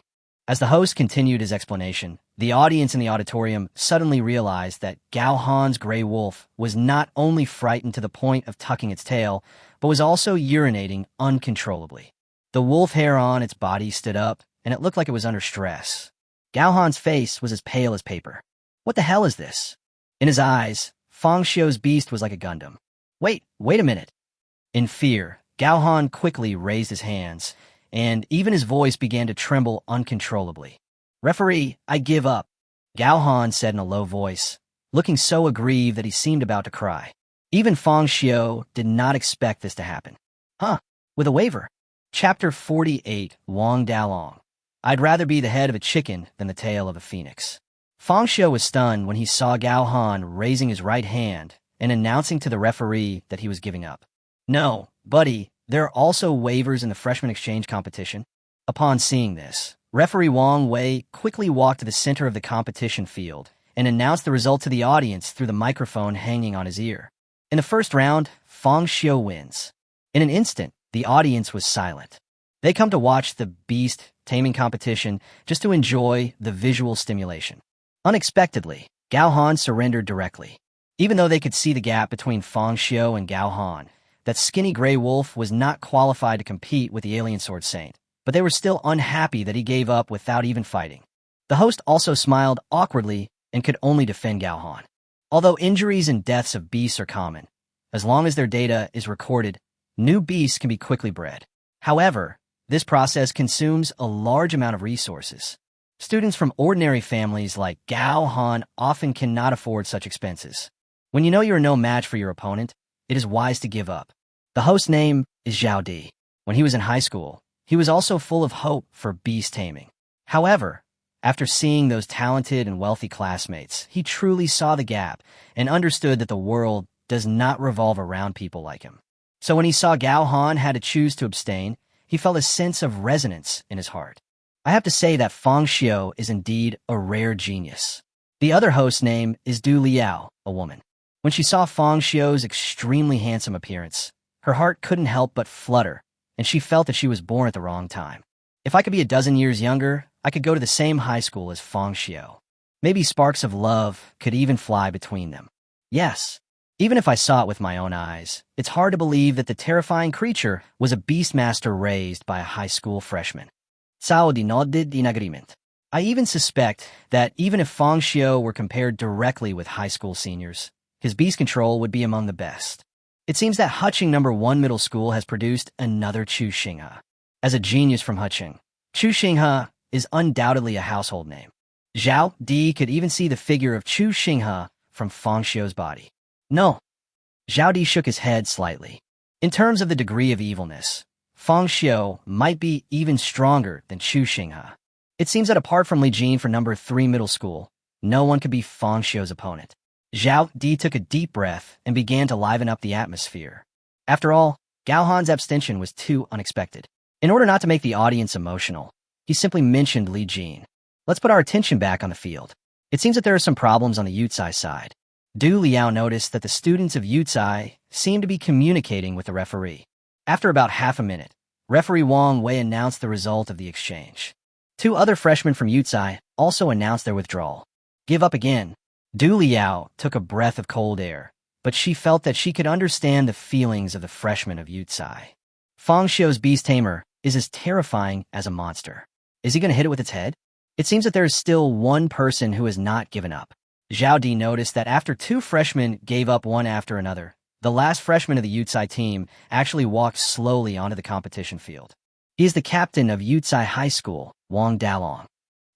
Speaker 1: As the host continued his explanation, the audience in the auditorium suddenly realized that Gao Han's gray wolf was not only frightened to the point of tucking its tail, but was also urinating uncontrollably. The wolf hair on its body stood up, and it looked like it was under stress. Gao Han's face was as pale as paper. What the hell is this? In his eyes, Fang Xiu's beast was like a Gundam. Wait a minute. In fear, Gao Han quickly raised his hands, and even his voice began to tremble uncontrollably. "Referee, I give up," Gao Han said in a low voice, looking so aggrieved that he seemed about to cry. Even Fang Xiu did not expect this to happen. With a waiver. Chapter 48, Wang Dalong. I'd rather be the head of a chicken than the tail of a phoenix. Fang Xiu was stunned when he saw Gao Han raising his right hand and announcing to the referee that he was giving up. "No, buddy, there are also waivers in the freshman exchange competition." Upon seeing this, referee Wang Wei quickly walked to the center of the competition field and announced the result to the audience through the microphone hanging on his ear. In the first round, Fang Xiu wins. In an instant, the audience was silent. They come to watch the Beast-Taming competition just to enjoy the visual stimulation. Unexpectedly, Gao Han surrendered directly. Even though they could see the gap between Fang Xiu and Gao Han, that skinny gray wolf was not qualified to compete with the alien sword saint, but they were still unhappy that he gave up without even fighting. The host also smiled awkwardly and could only defend Gao Han. Although injuries and deaths of beasts are common, as long as their data is recorded, new beasts can be quickly bred. However, this process consumes a large amount of resources. Students from ordinary families like Gao Han often cannot afford such expenses. When you know you are no match for your opponent, it is wise to give up. The host's name is Zhao Di. When he was in high school, he was also full of hope for beast taming. However, after seeing those talented and wealthy classmates, he truly saw the gap and understood that the world does not revolve around people like him. So when he saw Gao Han had to choose to abstain, he felt a sense of resonance in his heart. I have to say that Fang Xiu is indeed a rare genius. The other host's name is Du Liao, a woman. When she saw Fang Xiu's extremely handsome appearance, her heart couldn't help but flutter, and she felt that she was born at the wrong time. If I could be a dozen years younger, I could go to the same high school as Fang Xiu. Maybe sparks of love could even fly between them. Yes, even if I saw it with my own eyes, it's hard to believe that the terrifying creature was a beastmaster raised by a high school freshman. Saudi nodded in agreement. I even suspect that even if Fang Xiu were compared directly with high school seniors, his beast control would be among the best. It seems that Huqing No. 1 Middle School has produced another Chu Xinghe. As a genius from Huqing, Chu Xinghe is undoubtedly a household name. Zhao Di could even see the figure of Chu Xinghe from Fang Xiu's body. No. Zhao Di shook his head slightly. In terms of the degree of evilness, Fang Xiu might be even stronger than Chu Xinghe. It seems that apart from Li Jin for No. 3 Middle School, no one could be Fang Xiu's opponent. Zhao Di took a deep breath and began to liven up the atmosphere. After all, Gao Han's abstention was too unexpected. In order not to make the audience emotional, he simply mentioned Li Jin. Let's put our attention back on the field. It seems that there are some problems on the Yucai side. Du Liao noticed that the students of Yucai seemed to be communicating with the referee. After about half a minute, referee Wang Wei announced the result of the exchange. Two other freshmen from Yucai also announced their withdrawal. Give up again. Du Liao took a breath of cold air, but she felt that she could understand the feelings of the freshmen of Yucai. Fang Xiu's beast tamer is as terrifying as a monster. Is he going to hit it with its head? It seems that there is still one person who has not given up. Zhao Di noticed that after two freshmen gave up one after another, the last freshman of the Yucai team actually walked slowly onto the competition field. He is the captain of Yucai High School, Wang Dalong.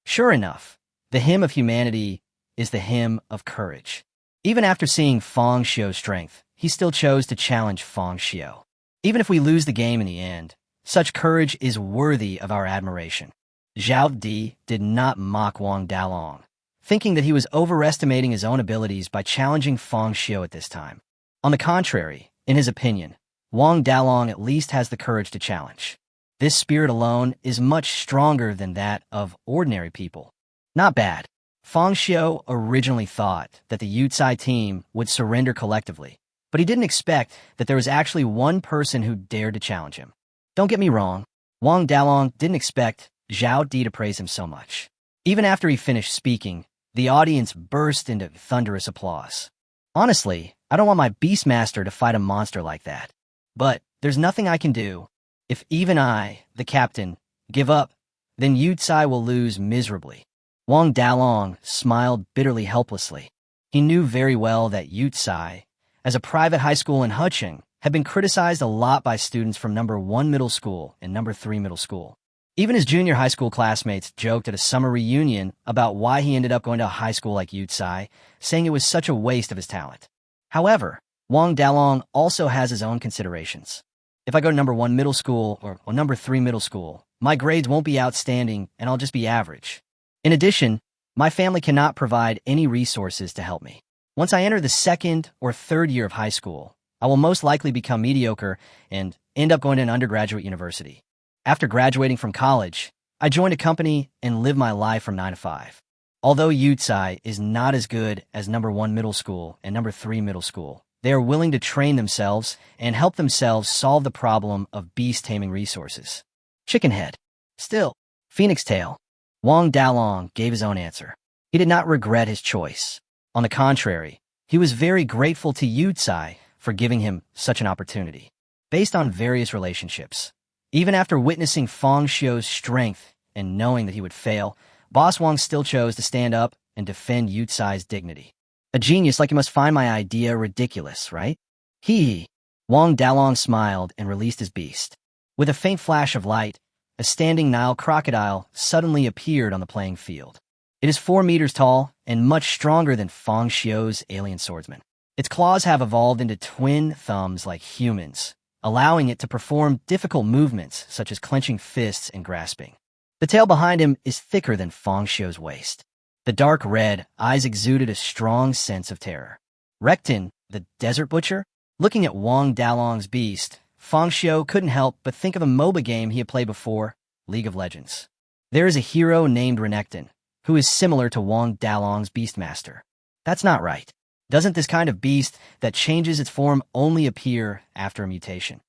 Speaker 1: Sure enough, the hymn of humanity is the hymn of courage. Even after seeing Fang Xiu's strength, he still chose to challenge Fang Xiu. Even if we lose the game in the end, such courage is worthy of our admiration. Zhao Di did not mock Wang Dalong, thinking that he was overestimating his own abilities by challenging Fang Xiu at this time. On the contrary, in his opinion, Wang Dalong at least has the courage to challenge. This spirit alone is much stronger than that of ordinary people. Not bad. Fang Xiu originally thought that the Yucai team would surrender collectively, but he didn't expect that there was actually one person who dared to challenge him. Don't get me wrong, Wang Dalong didn't expect Zhao Di to praise him so much. Even after he finished speaking, the audience burst into thunderous applause. Honestly, I don't want my Beastmaster to fight a monster like that. But there's nothing I can do. If even I, the captain, give up, then Yucai will lose miserably. Wang Dalong smiled bitterly helplessly. He knew very well that Yucai, as a private high school in Hucheng, had been criticized a lot by students from number 1 middle school and number 3 middle school. Even his junior high school classmates joked at a summer reunion about why he ended up going to a high school like Yucai, saying it was such a waste of his talent. However, Wang Dalong also has his own considerations. If I go to number 1 middle school or number 3 middle school, my grades won't be outstanding and I'll just be average. In addition, my family cannot provide any resources to help me. Once I enter the 2nd or 3rd year of high school, I will most likely become mediocre and end up going to an undergraduate university. After graduating from college, I joined a company and live my life from 9 to 5. Although Yucai is not as good as number 1 middle school and number 3 middle school, they are willing to train themselves and help themselves solve the problem of beast-taming resources. Chicken head. Still, phoenix tail. Wang Dalong gave his own answer. He did not regret his choice. On the contrary, he was very grateful to Yucai for giving him such an opportunity. Based on various relationships, even after witnessing Fang Xiu's strength and knowing that he would fail, Boss Wang still chose to stand up and defend Yucai's dignity. A genius like you must find my idea ridiculous, right? Hee. Wang Dalong smiled and released his beast. With a faint flash of light, a standing Nile crocodile suddenly appeared on the playing field. It is 4 meters tall and much stronger than Fang Xiu's alien swordsman. Its claws have evolved into twin thumbs like humans, allowing it to perform difficult movements such as clenching fists and grasping. The tail behind him is thicker than Fang Xiu's waist. The dark red eyes exuded a strong sense of terror. Rekton, the desert butcher? Looking at Wang Dalong's beast, Fang Xiu couldn't help but think of a MOBA game he had played before, League of Legends. There is a hero named Renekton, who is similar to Wang Dalong's Beastmaster. That's not right. Doesn't this kind of beast that changes its form only appear after a mutation?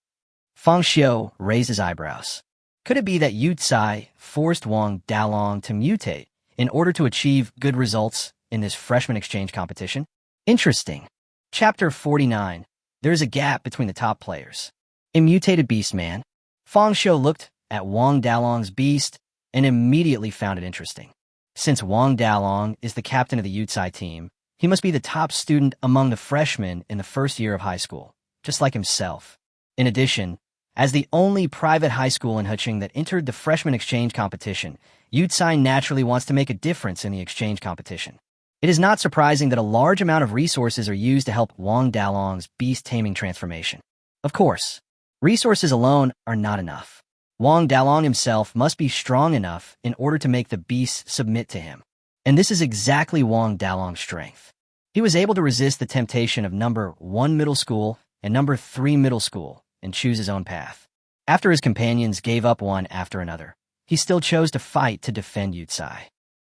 Speaker 1: Fang Xiu raised his eyebrows. Could it be that Yucai forced Wang Dalong to mutate in order to achieve good results in this freshman exchange competition? Interesting. Chapter 49. There is a gap between the top players. A mutated beast man. Fang Xiu looked at Wang Dalong's beast and immediately found it interesting. Since Wang Dalong is the captain of the Yucai team, he must be the top student among the freshmen in the 1st year of high school, just like himself. In addition, as the only private high school in Hucheng that entered the freshman exchange competition, Yucai naturally wants to make a difference in the exchange competition. It is not surprising that a large amount of resources are used to help Wang Dalong's beast-taming transformation. Of course, resources alone are not enough. Wang Dalong himself must be strong enough in order to make the beast submit to him. And this is exactly Wang Dalong's strength. He was able to resist the temptation of number 1 middle school and number 3 middle school and choose his own path. After his companions gave up one after another, he still chose to fight to defend Yucai.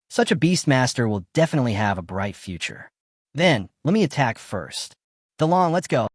Speaker 1: Such a Beastmaster will definitely have a bright future. Then, let me attack first. Dalong, let's go.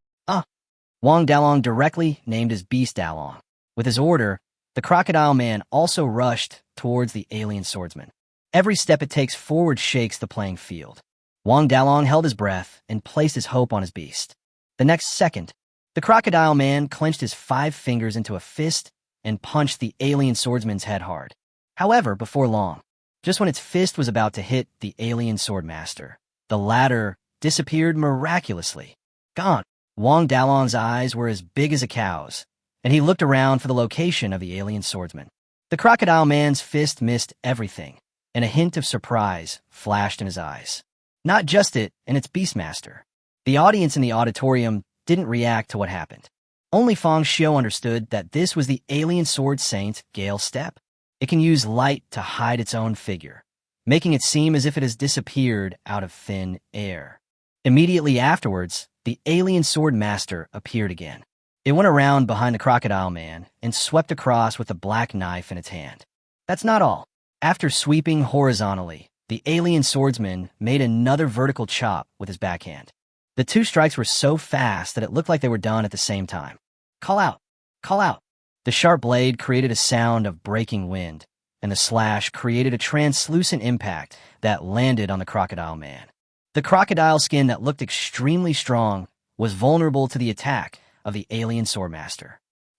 Speaker 1: Wang Dalong directly named his beast Dalong. With his order, the crocodile man also rushed towards the alien swordsman. Every step it takes forward shakes the playing field. Wang Dalong held his breath and placed his hope on his beast. The next second, the crocodile man clenched his 5 fingers into a fist and punched the alien swordsman's head hard. However, before long, just when its fist was about to hit the alien swordmaster, the latter disappeared miraculously. Gone. Wang Dalong's eyes were as big as a cow's, and he looked around for the location of the alien swordsman. The crocodile man's fist missed everything, and a hint of surprise flashed in his eyes. Not just it and its Beastmaster. The audience in the auditorium didn't react to what happened. Only Fang Xiu understood that this was the alien sword saint Gale Step. It can use light to hide its own figure, making it seem as if it has disappeared out of thin air. Immediately afterwards, the alien sword master appeared again. It went around behind the crocodile man and swept across with a black knife in its hand. That's not all. After sweeping horizontally, the alien swordsman made another vertical chop with his backhand. The two strikes were so fast that it looked like they were done at the same time. Call out! Call out! The sharp blade created a sound of breaking wind, and the slash created a translucent impact that landed on the crocodile man. The crocodile skin that looked extremely strong was vulnerable to the attack of the alien swordmaster.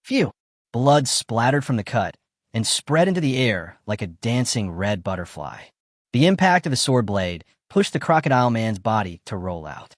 Speaker 1: Phew! Blood splattered from the cut and spread into the air like a dancing red butterfly. The impact of the sword blade pushed the crocodile man's body to roll out.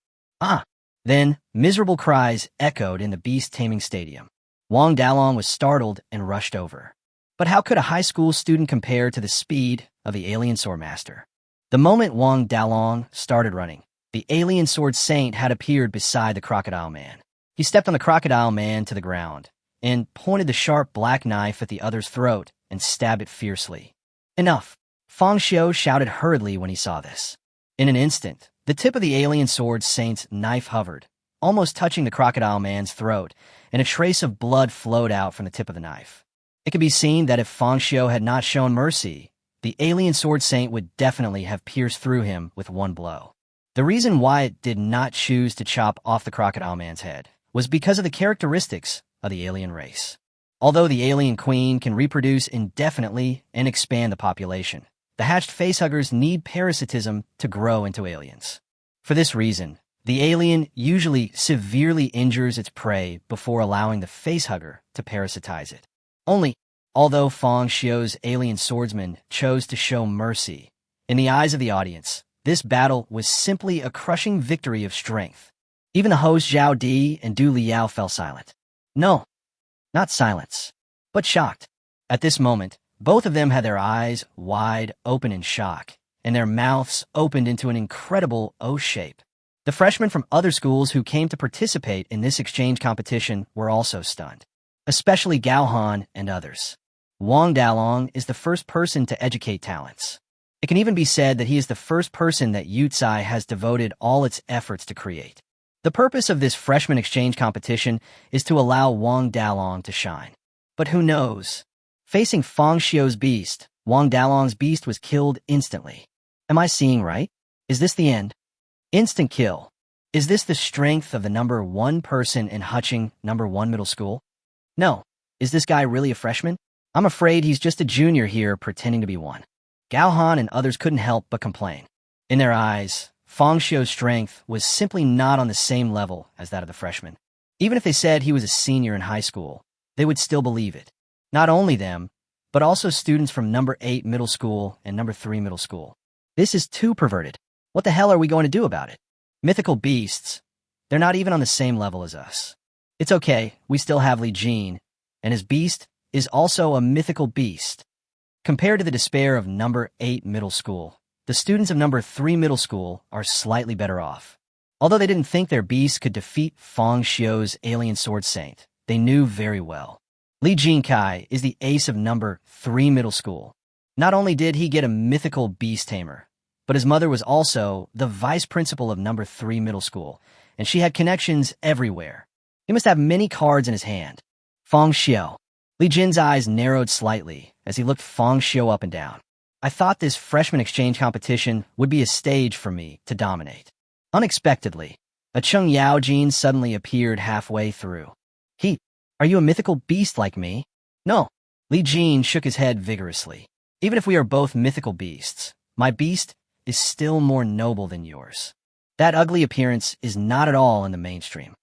Speaker 1: Then, miserable cries echoed in the Beast-Taming stadium. Wang Dalong was startled and rushed over. But how could a high school student compare to the speed of the alien swordmaster? The moment Wang Dalong started running, the alien sword saint had appeared beside the crocodile man. He stepped on the crocodile man to the ground and pointed the sharp black knife at the other's throat and stabbed it fiercely. Enough! Fang Xiu shouted hurriedly when he saw this. In an instant, the tip of the alien sword saint's knife hovered, almost touching the crocodile man's throat, and a trace of blood flowed out from the tip of the knife. It could be seen that if Fang Xiu had not shown mercy, the alien sword saint would definitely have pierced through him with one blow. The reason why it did not choose to chop off the crocodile man's head was because of the characteristics of the alien race. Although the alien queen can reproduce indefinitely and expand the population, the hatched facehuggers need parasitism to grow into aliens. For this reason, the alien usually severely injures its prey before allowing the facehugger to parasitize it. Although Fang Xiu's alien swordsman chose to show mercy, in the eyes of the audience, this battle was simply a crushing victory of strength. Even the hosts Zhao Di and Du Liao fell silent. No, not silence, but shocked. At this moment, both of them had their eyes wide open in shock, and their mouths opened into an incredible O shape. The freshmen from other schools who came to participate in this exchange competition were also stunned, especially Gao Han and others. Wang Dalong is the first person to educate talents. It can even be said that he is the first person that Yucai has devoted all its efforts to create. The purpose of this freshman exchange competition is to allow Wang Dalong to shine. But who knows? Facing Fang Xiu's beast, Wang Dalong's beast was killed instantly. Am I seeing right? Is this the end? Instant kill. Is this the strength of the number 1 person in Huching number 1 middle school? No. Is this guy really a freshman? I'm afraid he's just a junior here pretending to be one. Gao Han and others couldn't help but complain. In their eyes, Fang Xiu's strength was simply not on the same level as that of the freshman. Even if they said he was a senior in high school, they would still believe it. Not only them, but also students from number 8 middle school and number 3 middle school. This is too perverted. What the hell are we going to do about it? Mythical beasts. They're not even on the same level as us. It's okay, we still have Li Jin, and his beast is also a mythical beast. Compared to the despair of number 8 middle school, the students of number 3 middle school are slightly better off. Although they didn't think their beast could defeat Fang Xiu's alien sword saint, they knew very well. Li Jinkai is the ace of number 3 middle school. Not only did he get a mythical beast tamer, but his mother was also the vice principal of number 3 middle school, and she had connections everywhere. He must have many cards in his hand. Fang Xiu. Li Jin's eyes narrowed slightly as he looked Fang Xiu up and down. I thought this freshman exchange competition would be a stage for me to dominate. Unexpectedly, a Cheng Yao Jin suddenly appeared halfway through. Are you a mythical beast like me? No. Li Jin shook his head vigorously. Even if we are both mythical beasts, my beast is still more noble than yours. That ugly appearance is not at all in the mainstream.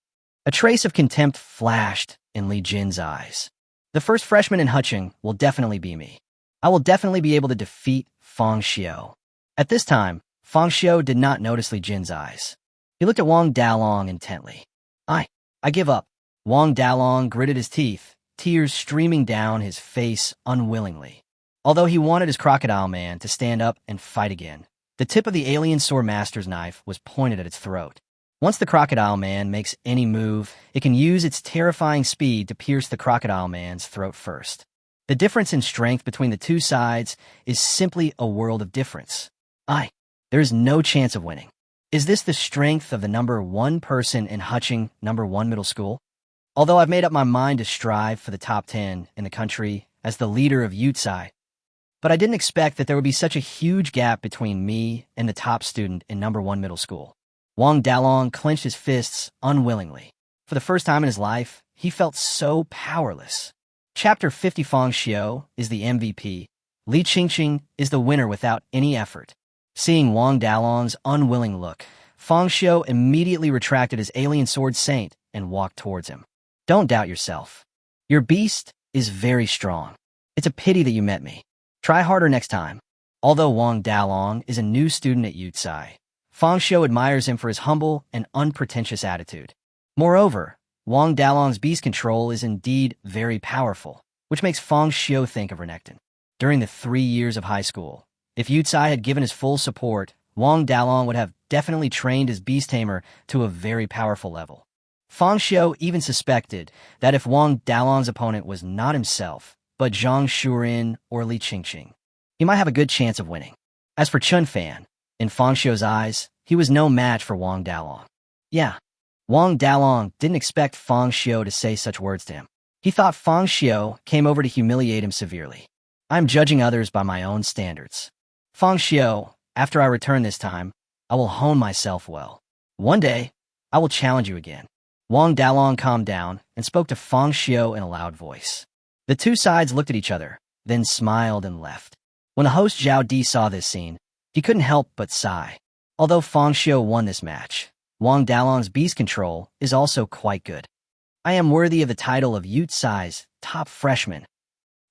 Speaker 1: A trace of contempt flashed in Li Jin's eyes. The first freshman in Huching will definitely be me. I will definitely be able to defeat Fang Xiu. At this time, Fang Xiu did not notice Li Jin's eyes. He looked at Wang Dalong intently. I give up. Wang Dalong gritted his teeth, tears streaming down his face unwillingly. Although he wanted his crocodile man to stand up and fight again, The tip of the alien sword master's knife was pointed at its throat. Once the crocodile man makes any move, it can use its terrifying speed to pierce the crocodile man's throat first. The difference in strength between the two sides is simply a world of difference. There is no chance of winning. Is this the strength of the number one person in Huching number one middle school? Although I've made up my mind to strive for the top 10 in the country as the leader of Yutsai, but I didn't expect that there would be such a huge gap between me and the top student in number one middle school. Wang Dalong clenched his fists unwillingly. For the first time in his life, he felt so powerless. Chapter 50 Fang Xiu is the MVP. Li Qingqing is the winner without any effort. Seeing Wang Dalong's unwilling look, Fang Xiu immediately retracted his alien sword saint and walked towards him. Don't doubt yourself. Your beast is very strong. It's a pity that you met me. Try harder next time. Although Wang Dalong is a new student at Yutsai, Fang Xiu admires him for his humble and unpretentious attitude. Moreover, Wang Dalong's beast control is indeed very powerful, which makes Fang Xiu think of Renekton. During the 3 years of high school, if Yutsai had given his full support, Wang Dalong would have definitely trained his beast-tamer to a very powerful level. Fang Xiu even suspected that if Wang Dalong's opponent was not himself, but Zhang Shurin or Li Qingqing, he might have a good chance of winning. As for Chun Fan, in Fang Xiu's eyes, he was no match for Wang Dalong. Yeah, Wang Dalong didn't expect Fang Xiu to say such words to him. He thought Fang Xiu came over to humiliate him severely. I'm judging others by my own standards. Fang Xiu, after I return this time, I will hone myself well. One day, I will challenge you again. Wang Dalong calmed down and spoke to Fang Xiu in a loud voice. The two sides looked at each other, then smiled and left. When the host Zhao Di saw this scene, he couldn't help but sigh. Although Fang Xiu won this match, Wang Dalong's beast control is also quite good. I am worthy of the title of Yutsai's top freshman.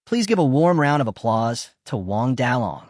Speaker 1: Please give a warm round of applause to Wang Dalong.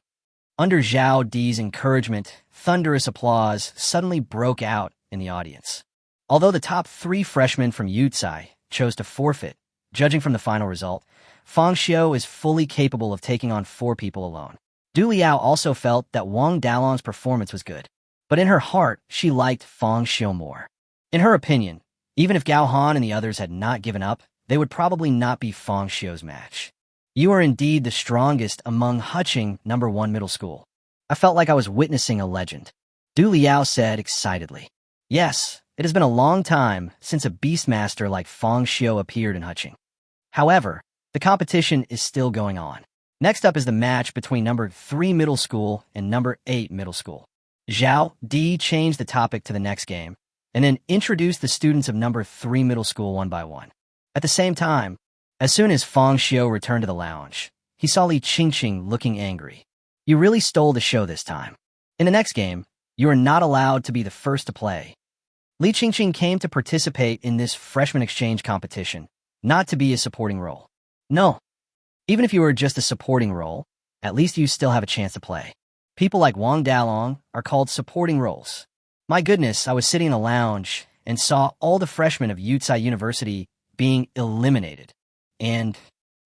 Speaker 1: Under Zhao Di's encouragement, thunderous applause suddenly broke out in the audience. Although the top 3 freshmen from Yutsai chose to forfeit, judging from the final result, Fang Xiu is fully capable of taking on 4 people alone. Du Liao also felt that Wang Dalong's performance was good, but in her heart, she liked Fang Xiu more. In her opinion, even if Gao Han and the others had not given up, they would probably not be Fang Xiu's match. You are indeed the strongest among Huching number 1 middle school. I felt like I was witnessing a legend. Du Liao said excitedly. Yes, it has been a long time since a beastmaster like Fang Xiu appeared in Huching. However, the competition is still going on. Next up is the match between number 3 middle school and number 8 middle school. Zhao Di changed the topic to the next game, and then introduced the students of number 3 middle school one by one. At the same time, as soon as Fang Xiu returned to the lounge, he saw Li Qingqing looking angry. You really stole the show this time. In the next game, you are not allowed to be the first to play. Li Qingqing came to participate in this freshman exchange competition, not to be a supporting role. No. Even if you are just a supporting role, at least you still have a chance to play. People like Wang Dalong are called supporting roles. My goodness, I was sitting in the lounge and saw all the freshmen of Yutsai University being eliminated. And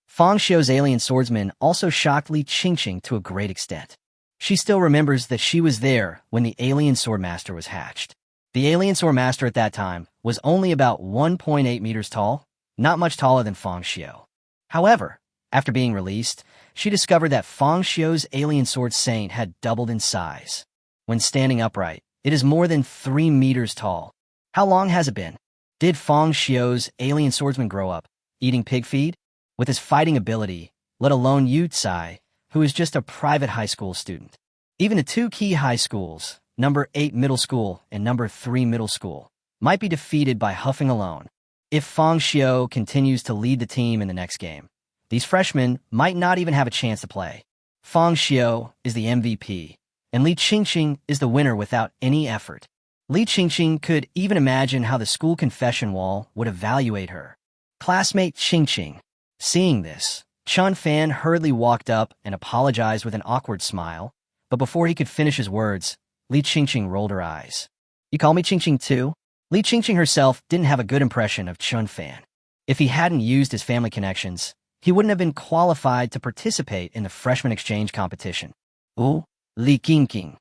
Speaker 1: Fang Xiu's alien swordsman also shocked Li Qingqing to a great extent. She still remembers that she was there when the alien swordmaster was hatched. The alien swordmaster at that time was only about 1.8 meters tall, not much taller than Fang Xiu. However, after being released, she discovered that Fang Xiu's alien sword saint had doubled in size. When standing upright, it is more than 3 meters tall. How long has it been? Did Fang Xiu's alien swordsman grow up, eating pig feed? With his fighting ability, let alone Yutsai, who is just a private high school student. Even the 2 key high schools, number 8 middle school and number 3 middle school, might be defeated by huffing alone. If Fang Xiu continues to lead the team in the next game, these freshmen might not even have a chance to play. Fang Xiu is the MVP, and Li Qingqing is the winner without any effort. Li Qingqing could even imagine how the school confession wall would evaluate her. Classmate Qingqing. Seeing this, Chun Fan hurriedly walked up and apologized with an awkward smile, but before he could finish his words, Li Qingqing rolled her eyes. You call me Qingqing too? Li Qingqing herself didn't have a good impression of Chun Fan. If he hadn't used his family connections, he wouldn't have been qualified to participate in the freshman exchange competition. Ooh, Li Qingqing.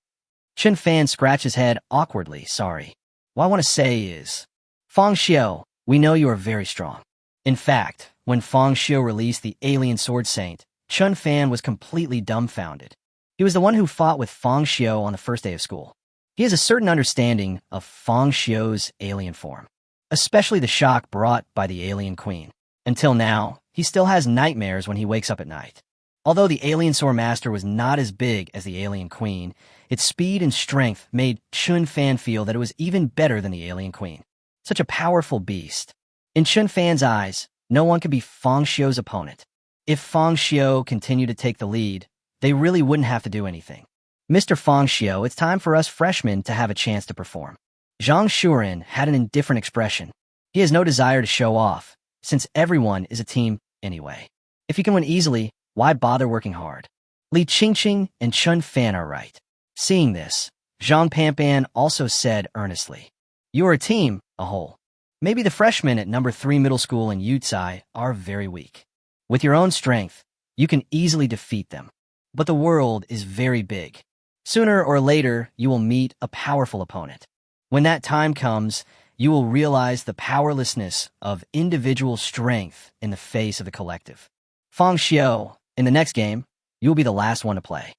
Speaker 1: Chun Fan scratched his head awkwardly. Sorry. What I want to say is, Fang Xiu, we know you are very strong. In fact, when Fang Xiu released the alien sword saint, Chun Fan was completely dumbfounded. He was the one who fought with Fang Xiu on the first day of school. He has a certain understanding of Fang Xiu's alien form, especially the shock brought by the alien queen. Until now, he still has nightmares when he wakes up at night. Although the alien sword master was not as big as the alien queen, its speed and strength made Chun Fan feel that it was even better than the alien queen. Such a powerful beast. In Chun Fan's eyes, no one could be Fang Xiu's opponent. If Fang Xiu continued to take the lead, they really wouldn't have to do anything. Mr. Fang Xiu, it's time for us freshmen to have a chance to perform. Zhang Shuren had an indifferent expression. He has no desire to show off, since everyone is a team anyway. If you can win easily, why bother working hard? Li Qingqing and Chun Fan are right. Seeing this, Zhang Panpan also said earnestly, "You are a team, a whole. Maybe the freshmen at number 3 middle school in Yucai are very weak. With your own strength, you can easily defeat them. But the world is very big. Sooner or later, you will meet a powerful opponent. When that time comes, you will realize the powerlessness of individual strength in the face of the collective. Fang Xiu, in the next game, you will be the last one to play."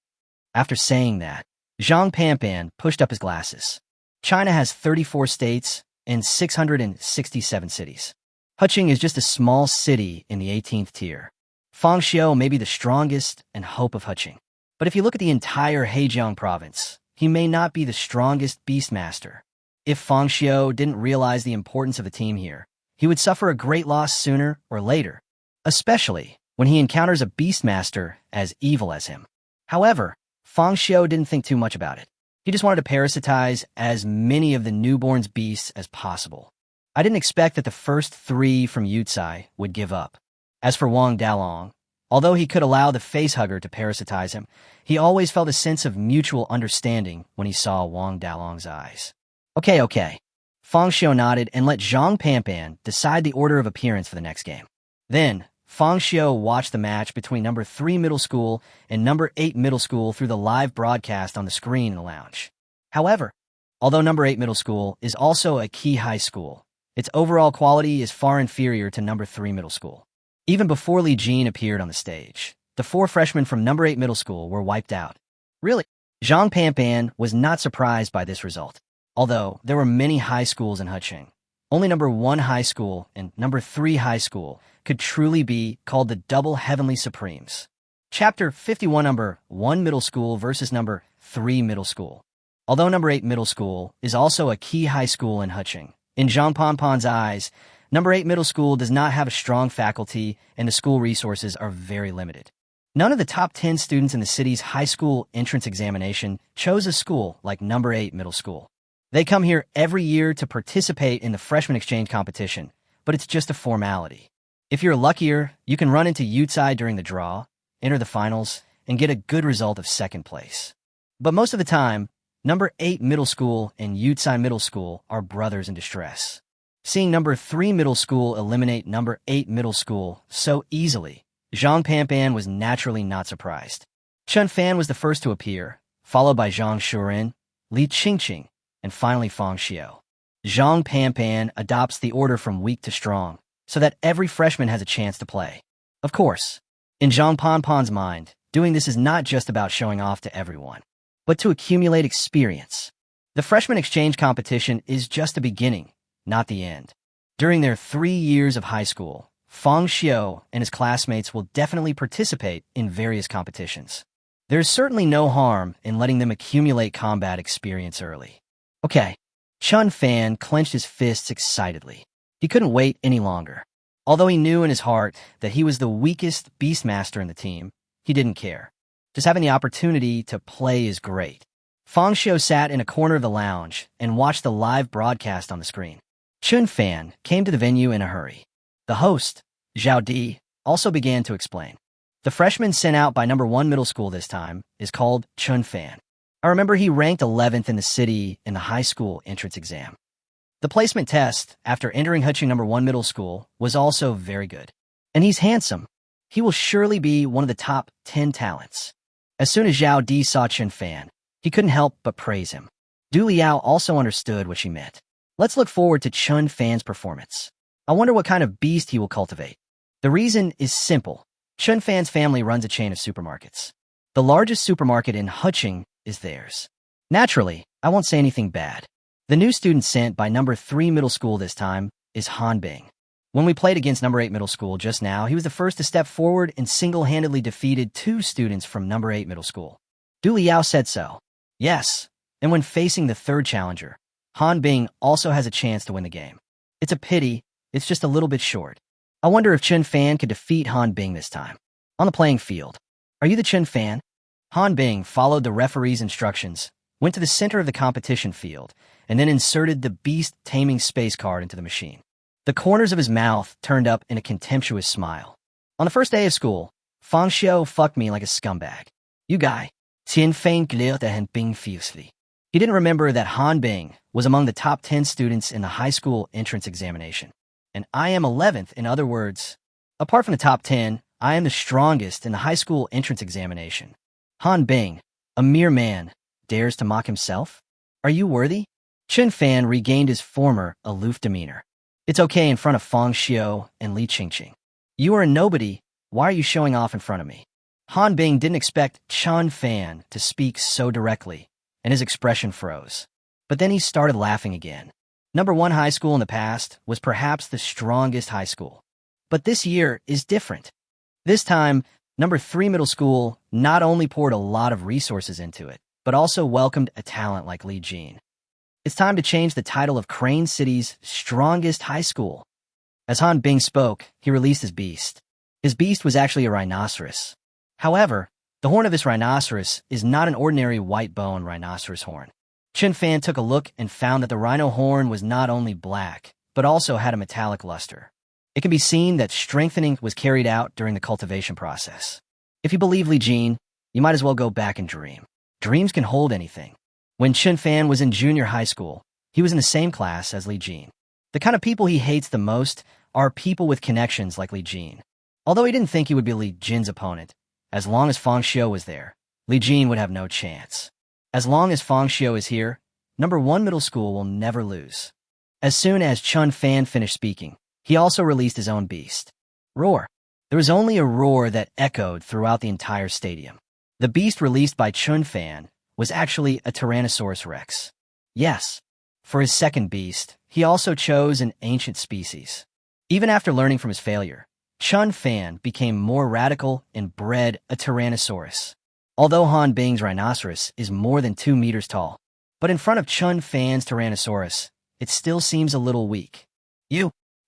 Speaker 1: After saying that, Zhang Panpan pushed up his glasses. China has 34 states and 667 cities. Huqing is just a small city in the 18th tier. Fang Xiu may be the strongest and hope of Huqing. But if you look at the entire Hejiang province, he may not be the strongest beastmaster. If Fang Xiu didn't realize the importance of the team here, he would suffer a great loss sooner or later, especially when he encounters a beastmaster as evil as him. However, Fang Xiu didn't think too much about it. He just wanted to parasitize as many of the newborn's beasts as possible. I didn't expect that the first 3 from Yucai would give up. As for Wang Dalong, although he could allow the facehugger to parasitize him, he always felt a sense of mutual understanding when he saw Wang Dalong's eyes. Okay. Fang Xiu nodded and let Zhang Panpan decide the order of appearance for the next game. Then, Fang Xiu watched the match between number 3 middle school and number 8 middle school through the live broadcast on the screen in the lounge. However, although number 8 middle school is also a key high school, its overall quality is far inferior to number 3 middle school. Even before Li Jin appeared on the stage, the 4 freshmen from number 8 middle school were wiped out. Really, Zhang Panpan was not surprised by this result. Although there were many high schools in Huqing, only number 1 high school and number 3 high school could truly be called the Double Heavenly Supremes. Chapter 51, number 1 middle school versus number 3 middle school. Although number 8 middle school is also a key high school in Huqing, in Zhang Panpan's eyes, number 8 middle school does not have a strong faculty and the school resources are very limited. None of the top 10 students in the city's high school entrance examination chose a school like number 8 middle school. They come here every year to participate in the freshman exchange competition, but it's just a formality. If you're luckier, you can run into Yucai during the draw, enter the finals, and get a good result of 2nd place. But most of the time, number 8 middle school and Yucai middle school are brothers in distress. Seeing number 3 middle school eliminate number 8 middle school so easily, Zhang Panpan was naturally not surprised. Chun Fan was the first to appear, followed by Zhang Shuren, Li Qingqing, and finally Fang Xiu. Zhang Panpan adopts the order from weak to strong, so that every freshman has a chance to play. Of course, in Zhang Panpan's mind, doing this is not just about showing off to everyone, but to accumulate experience. The freshman exchange competition is just the beginning, not the end. During their 3 years of high school, Fang Xiu and his classmates will definitely participate in various competitions. There's certainly no harm in letting them accumulate combat experience early. Okay. Chun Fan clenched his fists excitedly. He couldn't wait any longer. Although he knew in his heart that he was the weakest beastmaster in the team, he didn't care. Just having the opportunity to play is great. Fang Xiu sat in a corner of the lounge and watched the live broadcast on the screen. Chun Fan came to the venue in a hurry. The host, Zhao Di, also began to explain. The freshman sent out by number 1 middle school this time is called Chun Fan. I remember he ranked 11th in the city in the high school entrance exam. The placement test, after entering Huqing number 1 middle school, was also very good. And he's handsome. He will surely be one of the top 10 talents. As soon as Zhao Di saw Chun Fan, He couldn't help but praise him. Du Liao also understood what she meant. Let's look forward to Chun Fan's performance. I wonder what kind of beast he will cultivate. The reason is simple. Chun Fan's family runs a chain of supermarkets. The largest supermarket in Huqing is theirs. Naturally, I won't say anything bad. The new student sent by number 3 middle school this time is Han Bing. When we played against number 8 middle school just now, he was the first to step forward and single-handedly defeated 2 students from number 8 middle school. Du Liao said so. Yes, and when facing the 3rd challenger, Han Bing also has a chance to win the game. It's a pity, it's just a little bit short. I wonder if Chun Fan could defeat Han Bing this time. On the playing field. Are you the Chun Fan? Han Bing followed the referee's instructions, went to the center of the competition field, and then inserted the Beast-Taming space card into the machine. The corners of his mouth turned up in a contemptuous smile. On the first day of school, Fang Xiu fucked me like a scumbag. You guy. Tian Fang Bing fiercely. He didn't remember that Han Bing was among the top 10 students in the high school entrance examination. And I am 11th, in other words. Apart from the top 10, I am the strongest in the high school entrance examination. Han Bing, a mere man, dares to mock himself? Are you worthy? Chun Fan regained his former aloof demeanor. It's okay in front of Fang Xiu and Li Qingqing. You are a nobody, why are you showing off in front of me? Han Bing didn't expect Chun Fan to speak so directly, and his expression froze. But then he started laughing again. Number 1 high school in the past was perhaps the strongest high school. But this year is different. This time, number 3 middle school not only poured a lot of resources into it, but also welcomed a talent like Li Jin. It's time to change the title of Crane City's strongest high school. As Han Bing spoke, he released his beast. His beast was actually a rhinoceros. However, the horn of this rhinoceros is not an ordinary white-bone rhinoceros horn. Chun Fan took a look and found that the rhino horn was not only black, but also had a metallic luster. It can be seen that strengthening was carried out during the cultivation process. If you believe Li Jin, you might as well go back and dream. Dreams can hold anything. When Chun Fan was in junior high school, he was in the same class as Li Jin. The kind of people he hates the most are people with connections like Li Jin. Although he didn't think he would be Li Jin's opponent, as long as Fang Xiu was there, Li Jin would have no chance. As long as Fang Xiu is here, number 1 middle school will never lose. As soon as Chun Fan finished speaking, he also released his own beast. Roar. There was only a roar that echoed throughout the entire stadium. The beast released by Chun Fan was actually a Tyrannosaurus Rex. Yes, for his second beast, he also chose an ancient species. Even after learning from his failure, Chun Fan became more radical and bred a Tyrannosaurus. Although Han Bing's rhinoceros is more than 2 meters tall, but in front of Chun Fan's Tyrannosaurus, it still seems a little weak.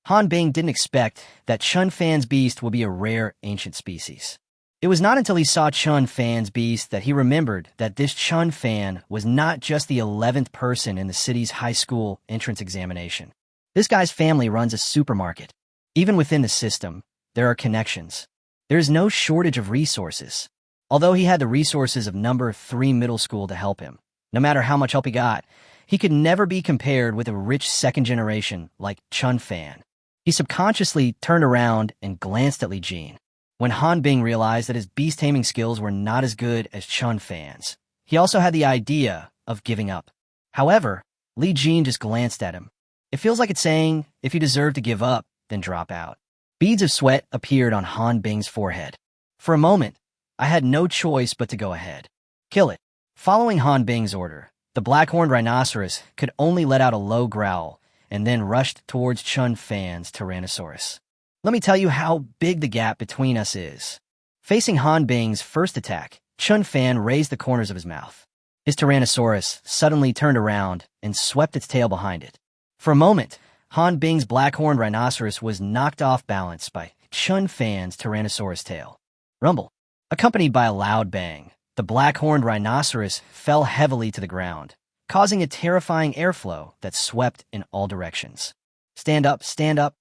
Speaker 1: Han Bing didn't expect that Chun Fan's beast would be a rare ancient species. It was not until he saw Chun Fan's beast that he remembered that this Chun Fan was not just the 11th person in the city's high school entrance examination. This guy's family runs a supermarket. Even within the system, there are connections. There is no shortage of resources. Although he had the resources of number 3 middle school to help him, no matter how much help he got, he could never be compared with a rich second generation like Chun Fan. He subconsciously turned around and glanced at Li Jin. When Han Bing realized that his beast-taming skills were not as good as Chun Fan's, he also had the idea of giving up. However, Li Jin just glanced at him. It feels like it's saying, if you deserve to give up, then drop out. Beads of sweat appeared on Han Bing's forehead. For a moment, I had no choice but to go ahead. Kill it. Following Han Bing's order, the black-horned rhinoceros could only let out a low growl and then rushed towards Chun Fan's Tyrannosaurus. Let me tell you how big the gap between us is. Facing Han Bing's first attack, Chun Fan raised the corners of his mouth. His Tyrannosaurus suddenly turned around and swept its tail behind it. For a moment, Han Bing's black-horned rhinoceros was knocked off balance by Chun Fan's Tyrannosaurus tail. Rumble. Accompanied by a loud bang, the black-horned rhinoceros fell heavily to the ground, causing a terrifying airflow that swept in all directions. Stand up, stand up.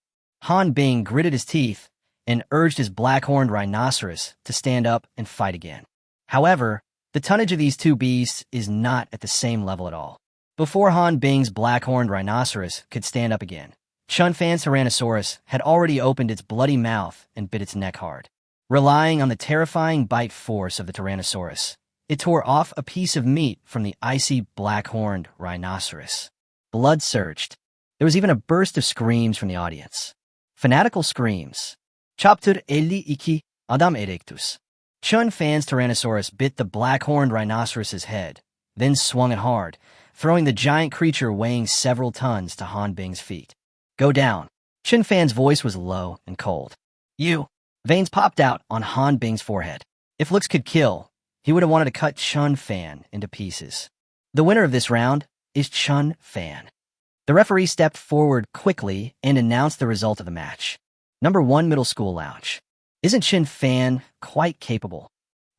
Speaker 1: Han Bing gritted his teeth and urged his black-horned rhinoceros to stand up and fight again. However, the tonnage of these two beasts is not at the same level at all. Before Han Bing's black-horned rhinoceros could stand up again, Chun Fan's Tyrannosaurus had already opened its bloody mouth and bit its neck hard. Relying on the terrifying bite force of the Tyrannosaurus, It tore off a piece of meat from the icy black-horned rhinoceros. Blood surged. There was even a burst of screams from the audience. Fanatical screams. Chapter 52, Adam erectus. Chun Fan's Tyrannosaurus bit the black-horned rhinoceros's head, then swung it hard, throwing the giant creature weighing several tons to Han Bing's feet. Go down. Chun Fan's voice was low and cold. You. Veins popped out on Han Bing's forehead. If looks could kill, he would have wanted to cut Chun Fan into pieces. The winner of this round is Chun Fan. The referee stepped forward quickly and announced the result of the match. Number 1 Middle School Lounge. Isn't Chun Fan quite capable?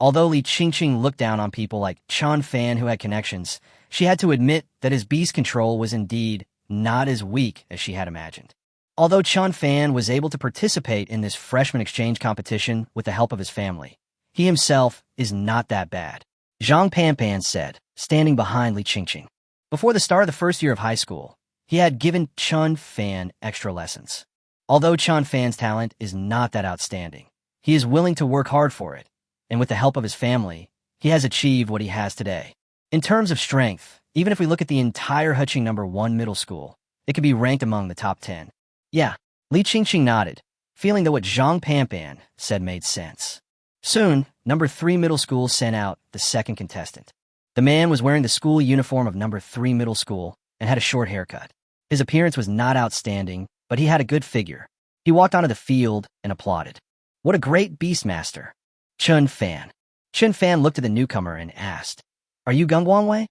Speaker 1: Although Li Qingqing looked down on people like Chun Fan who had connections, she had to admit that his beast control was indeed not as weak as she had imagined. Although Chun Fan was able to participate in this freshman exchange competition with the help of his family, he himself is not that bad, Zhang Panpan said, standing behind Li Qingqing. Before the start of the first year of high school, he had given Chun Fan extra lessons. Although Chun Fan's talent is not that outstanding, he is willing to work hard for it, and with the help of his family, he has achieved what he has today. In terms of strength, even if we look at the entire Huqing number 1 middle school, it could be ranked among the top 10. Yeah, Li Qingqing nodded, feeling that what Zhang Panpan said made sense. Soon, number 3 middle school sent out the second contestant. The man was wearing the school uniform of number 3 middle school and had a short haircut. His appearance was not outstanding, but he had a good figure. He walked onto the field and applauded. What a great beastmaster. Chun Fan. Chun Fan looked at the newcomer and asked, Are you Gung Guangwei?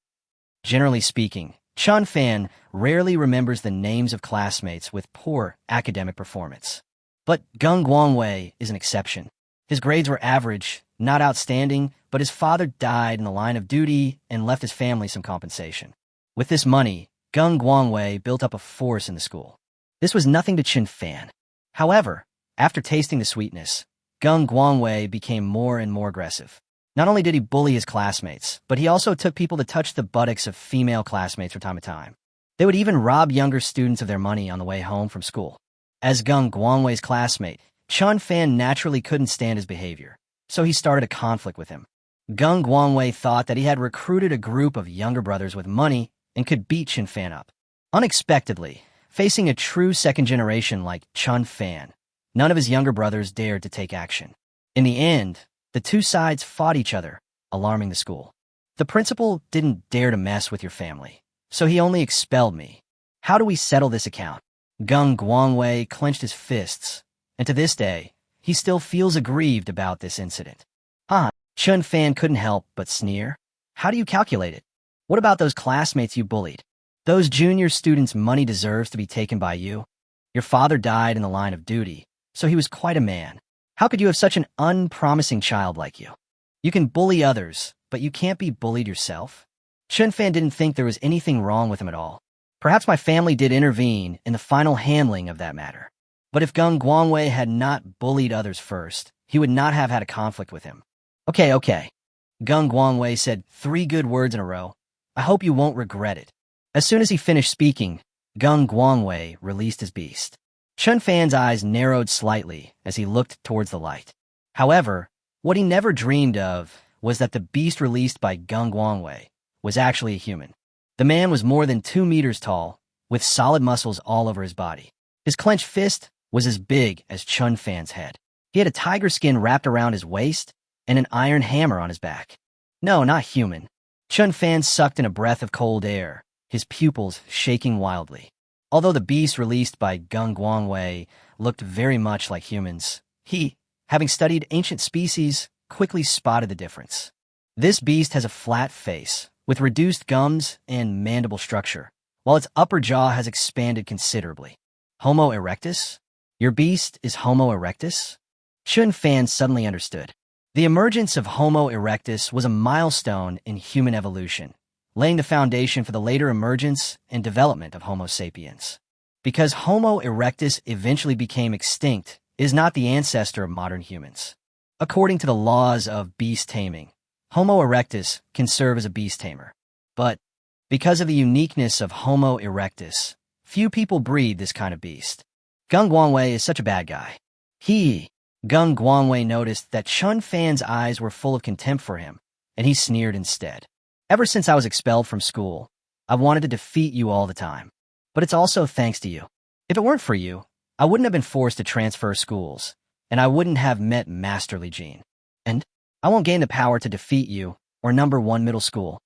Speaker 1: Generally speaking, Chun Fan rarely remembers the names of classmates with poor academic performance. But Gung Guangwei is an exception. His grades were average, not outstanding, but his father died in the line of duty and left his family some compensation. With this money, Gung Guangwei built up a force in the school. This was nothing to Chun Fan. However, after tasting the sweetness, Gung Guangwei became more and more aggressive. Not only did he bully his classmates, but he also took people to touch the buttocks of female classmates from time to time. They would even rob younger students of their money on the way home from school. As Gung Guangwei's classmate, Chun Fan naturally couldn't stand his behavior, so he started a conflict with him. Gung Guangwei thought that he had recruited a group of younger brothers with money and could beat Chun Fan up. Unexpectedly, facing a true second generation like Chun Fan, none of his younger brothers dared to take action. In the end, the two sides fought each other, alarming the school. The principal didn't dare to mess with your family, so he only expelled me. How do we settle this account? Gung Guangwei clenched his fists, and to this day, he still feels aggrieved about this incident. Chun Fan couldn't help but sneer. How do you calculate it? What about those classmates you bullied? Those junior students' money deserves to be taken by you. Your father died in the line of duty, so he was quite a man. How could you have such an unpromising child like you? You can bully others, but you can't be bullied yourself. Chun Fan didn't think there was anything wrong with him at all. Perhaps my family did intervene in the final handling of that matter. But if Gung Guangwei had not bullied others first, he would not have had a conflict with him. Okay. Gung Guangwei said 3 good words in a row. I hope you won't regret it. As soon as he finished speaking, Gung Guangwei released his beast. Chun Fan's eyes narrowed slightly as he looked towards the light. However, what he never dreamed of was that the beast released by Gung Guangwei was actually a human. The man was more than 2 meters tall, with solid muscles all over his body. His clenched fist was as big as Chun Fan's head. He had a tiger skin wrapped around his waist and an iron hammer on his back. No, not human. Chun Fan sucked in a breath of cold air, his pupils shaking wildly. Although the beast released by Gung Guangwei looked very much like humans, he, having studied ancient species, quickly spotted the difference. This beast has a flat face, with reduced gums and mandible structure, while its upper jaw has expanded considerably. Homo erectus? Your beast is Homo erectus? Chun Fan suddenly understood. The emergence of Homo erectus was a milestone in human evolution, laying the foundation for the later emergence and development of Homo sapiens. Because Homo erectus eventually became extinct, is not the ancestor of modern humans. According to the laws of beast-taming, Homo erectus can serve as a beast tamer. But because of the uniqueness of Homo erectus, few people breed this kind of beast. Gung Guangwei is such a bad guy. Gung Guangwei noticed that Chun Fan's eyes were full of contempt for him, and he sneered instead. Ever since I was expelled from school, I've wanted to defeat you all the time. But it's also thanks to you. If it weren't for you, I wouldn't have been forced to transfer schools, and I wouldn't have met Master Li Jin. And I won't gain the power to defeat you or number 1 middle school.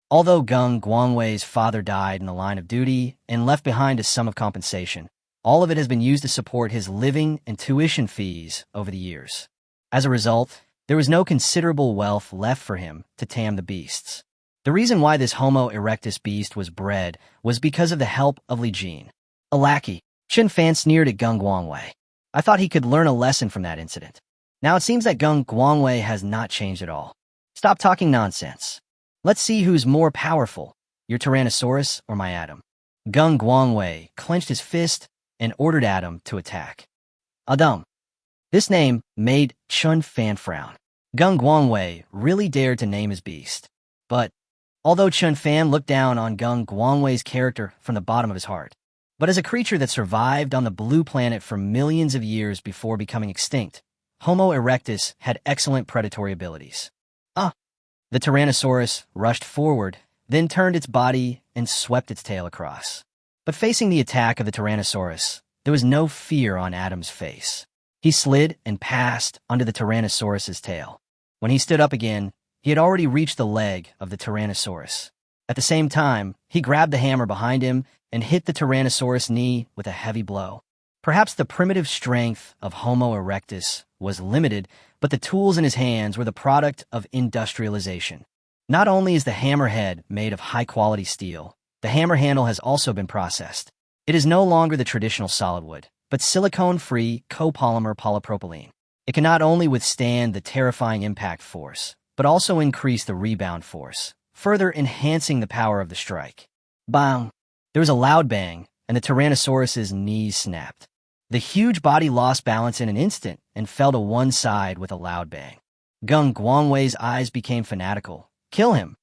Speaker 1: Although Gung Guangwei's father died in the line of duty and left behind a sum of compensation, all of it has been used to support his living and tuition fees over the years. As a result, there was no considerable wealth left for him to tame the beasts. The reason why this Homo erectus beast was bred was because of the help of Li Jin. A lackey, Chen Fan sneered at Gung Guangwei. I thought he could learn a lesson from that incident. Now it seems that Gung Guangwei has not changed at all. Stop talking nonsense. Let's see who's more powerful, your Tyrannosaurus or my Adam. Gung Guangwei clenched his fist and ordered Adam to attack. Adam. This name made Chen Fan frown. Gung Guangwei really dared to name his beast. But although Chen Fan looked down on Gung Guangwei's character from the bottom of his heart, but as a creature that survived on the blue planet for millions of years before becoming extinct, Homo erectus had excellent predatory abilities. The Tyrannosaurus rushed forward, then turned its body and swept its tail across. But facing the attack of the Tyrannosaurus, there was no fear on Adam's face. He slid and passed under the Tyrannosaurus's tail. When he stood up again, he had already reached the leg of the Tyrannosaurus. At the same time, he grabbed the hammer behind him and hit the Tyrannosaurus' knee with a heavy blow. Perhaps the primitive strength of Homo erectus was limited, but the tools in his hands were the product of industrialization. Not only is the hammerhead made of high-quality steel, the hammer handle has also been processed. It is no longer the traditional solid wood, but silicone-free copolymer polypropylene. It can not only withstand the terrifying impact force, but also increase the rebound force, further enhancing the power of the strike. Bang! There was a loud bang, and the Tyrannosaurus's knees snapped. The huge body lost balance in an instant and fell to one side with a loud bang. Gung Guangwei's eyes became fanatical. Kill him.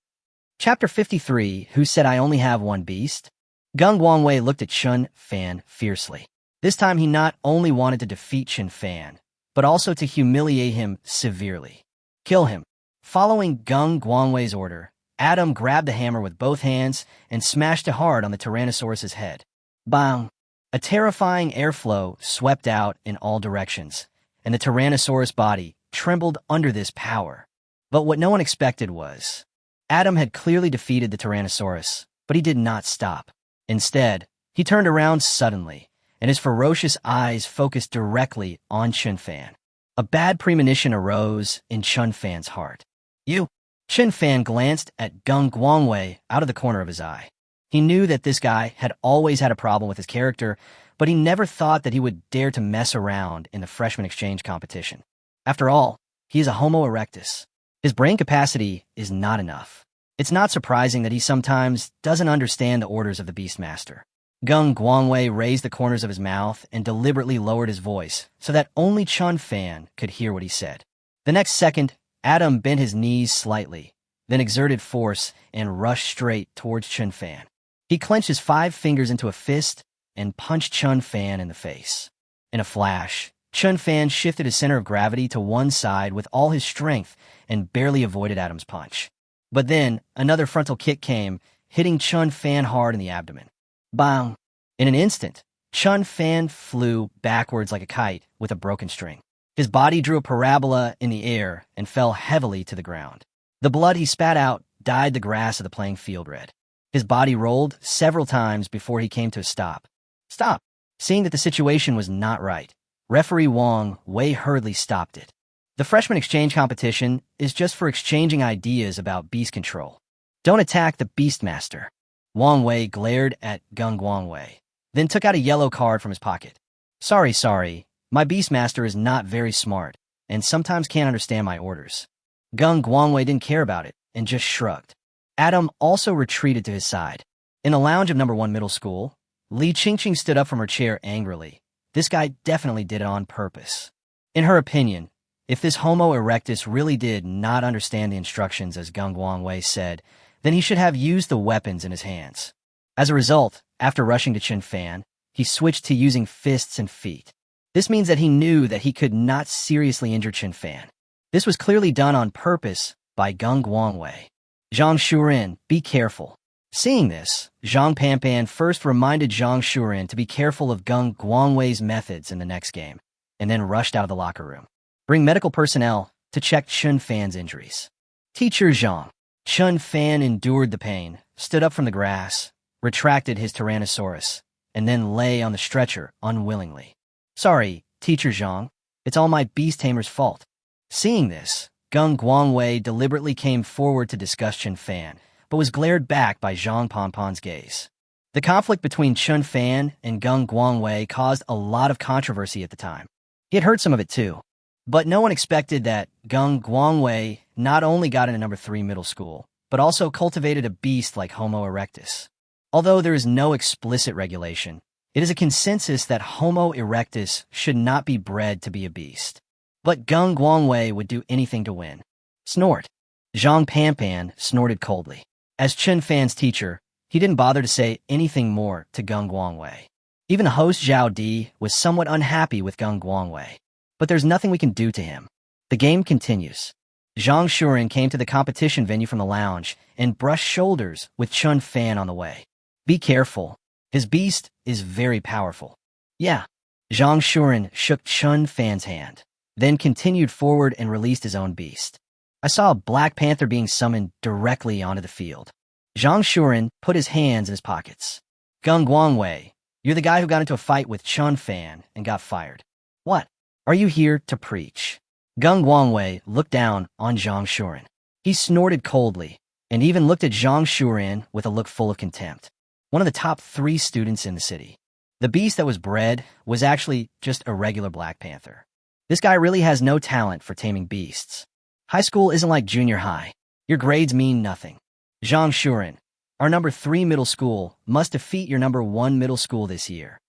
Speaker 1: Chapter 53, Who Said I Only Have One Beast? Gung Guangwei looked at Chen Fan fiercely. This time he not only wanted to defeat Chen Fan, but also to humiliate him severely. Kill him. Following Gung Guangwei's order, Adam grabbed the hammer with both hands and smashed it hard on the Tyrannosaurus's head. Bang! A terrifying airflow swept out in all directions, and the Tyrannosaurus body trembled under this power. But what no one expected was, Adam had clearly defeated the Tyrannosaurus, but he did not stop. Instead, he turned around suddenly, and his ferocious eyes focused directly on Chen Fan. A bad premonition arose in Chen Fan's heart. You! Chen Fan glanced at Gung Guangwei out of the corner of his eye. He knew that this guy had always had a problem with his character, but he never thought that he would dare to mess around in the freshman exchange competition. After all, he is a Homo erectus. His brain capacity is not enough. It's not surprising that he sometimes doesn't understand the orders of the Beastmaster. Gung Guangwei raised the corners of his mouth and deliberately lowered his voice so that only Chen Fan could hear what he said. The next second, Adam bent his knees slightly, then exerted force and rushed straight towards Chen Fan. He clenched his 5 fingers into a fist and punched Chen Fan in the face. In a flash, Chen Fan shifted his center of gravity to one side with all his strength and barely avoided Adam's punch. But then, another frontal kick came, hitting Chen Fan hard in the abdomen. Bang! In an instant, Chen Fan flew backwards like a kite with a broken string. His body drew a parabola in the air and fell heavily to the ground. The blood he spat out dyed the grass of the playing field red. His body rolled several times before he came to a stop. Stop! Seeing that the situation was not right, referee Wang Wei hurriedly stopped it. The freshman exchange competition is just for exchanging ideas about beast control. Don't attack the Beastmaster. Wang Wei glared at Gung Guangwei, then took out a yellow card from his pocket. Sorry, my Beastmaster is not very smart, and sometimes can't understand my orders. Gung Guangwei didn't care about it, and just shrugged. Adam also retreated to his side. In the lounge of number 1 middle school, Li Qingqing stood up from her chair angrily. This guy definitely did it on purpose. In her opinion, if this Homo erectus really did not understand the instructions as Gung Guangwei said, then he should have used the weapons in his hands. As a result, after rushing to Chen Fan, he switched to using fists and feet. This means that he knew that he could not seriously injure Chen Fan. This was clearly done on purpose by Gung Guangwei. Zhang Shuren, be careful. Seeing this, Zhang Panpan first reminded Zhang Shuren to be careful of Gung Guangwei's methods in the next game, and then rushed out of the locker room. Bring medical personnel to check Chun Fan's injuries. Teacher Zhang. Chun Fan endured the pain, stood up from the grass, retracted his Tyrannosaurus, and then lay on the stretcher unwillingly. Sorry, Teacher Zhang. It's all my beast tamer's fault. Seeing this, Gung Guangwei deliberately came forward to discuss Chun Fan, but was glared back by Zhang Panpan's gaze. The conflict between Chun Fan and Gung Guangwei caused a lot of controversy at the time. He had heard some of it too. But no one expected that Gung Guangwei not only got into number 3 middle school, but also cultivated a beast like Homo erectus. Although there is no explicit regulation, it is a consensus that Homo erectus should not be bred to be a beast. But Gung Guangwei would do anything to win. Snort. Zhang Panpan snorted coldly. As Chun Fan's teacher, he didn't bother to say anything more to Gung Guangwei. Even host Zhao Di was somewhat unhappy with Gung Guangwei. But there's nothing we can do to him. The game continues. Zhang Shuren came to the competition venue from the lounge and brushed shoulders with Chun Fan on the way. Be careful. His beast is very powerful. Yeah. Zhang Shuren shook Chun Fan's hand, then continued forward and released his own beast. I saw a black panther being summoned directly onto the field. Zhang Shuren put his hands in his pockets. Gung Guangwei, you're the guy who got into a fight with Chun Fan and got fired. What? Are you here to preach? Gung Guangwei looked down on Zhang Shuren. He snorted coldly, and even looked at Zhang Shuren with a look full of contempt. One of the top 3 students in the city. The beast that was bred was actually just a regular black panther. This guy really has no talent for taming beasts. High school isn't like junior high. Your grades mean nothing. Zhang Shuren, our number 3 middle school must defeat your number 1 middle school this year.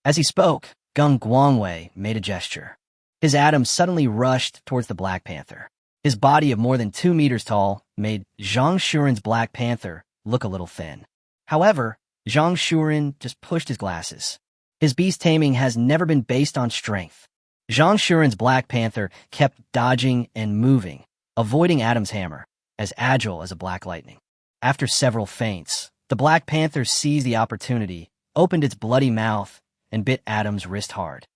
Speaker 1: As he spoke, Gung Guangwei made a gesture. His atom suddenly rushed towards the Black Panther. His body of more than 2 meters tall made Zhang Shuren's Black Panther look a little thin. However, Zhang Shuren just pushed his glasses. His beast taming has never been based on strength. Zhang Shuren's Black Panther kept dodging and moving, avoiding Adam's hammer, as agile as a black lightning. After several feints, the Black Panther seized the opportunity, opened its bloody mouth, and bit Adam's wrist hard.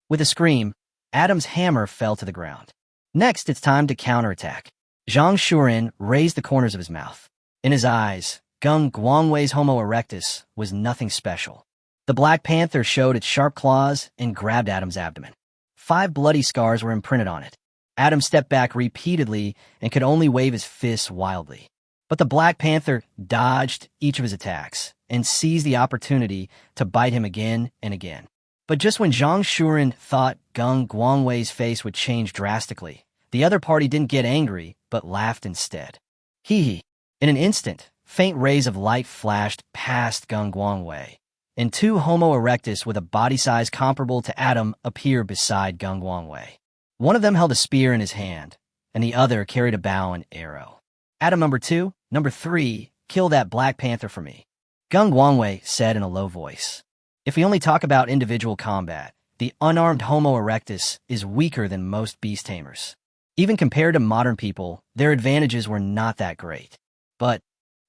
Speaker 1: With a scream, Adam's hammer fell to the ground. Next, it's time to counterattack. Zhang Shuren raised the corners of his mouth. In his eyes, Gung Guangwei's Homo erectus was nothing special. The Black Panther showed its sharp claws and grabbed Adam's abdomen. 5 bloody scars were imprinted on it. Adam stepped back repeatedly and could only wave his fists wildly. But the Black Panther dodged each of his attacks and seized the opportunity to bite him again and again. But just when Zhang Shuren thought Gung Guangwei's face would change drastically, the other party didn't get angry, but laughed instead. Hee. In an instant, faint rays of light flashed past Gung Guangwei, and 2 Homo erectus with a body size comparable to Adam appeared beside Gung Guangwei. One of them held a spear in his hand, and the other carried a bow and arrow. Adam number 2, number 3, kill that Black Panther for me, Gung Guangwei said in a low voice. If we only talk about individual combat, the unarmed Homo erectus is weaker than most beast tamers. Even compared to modern people, their advantages were not that great. But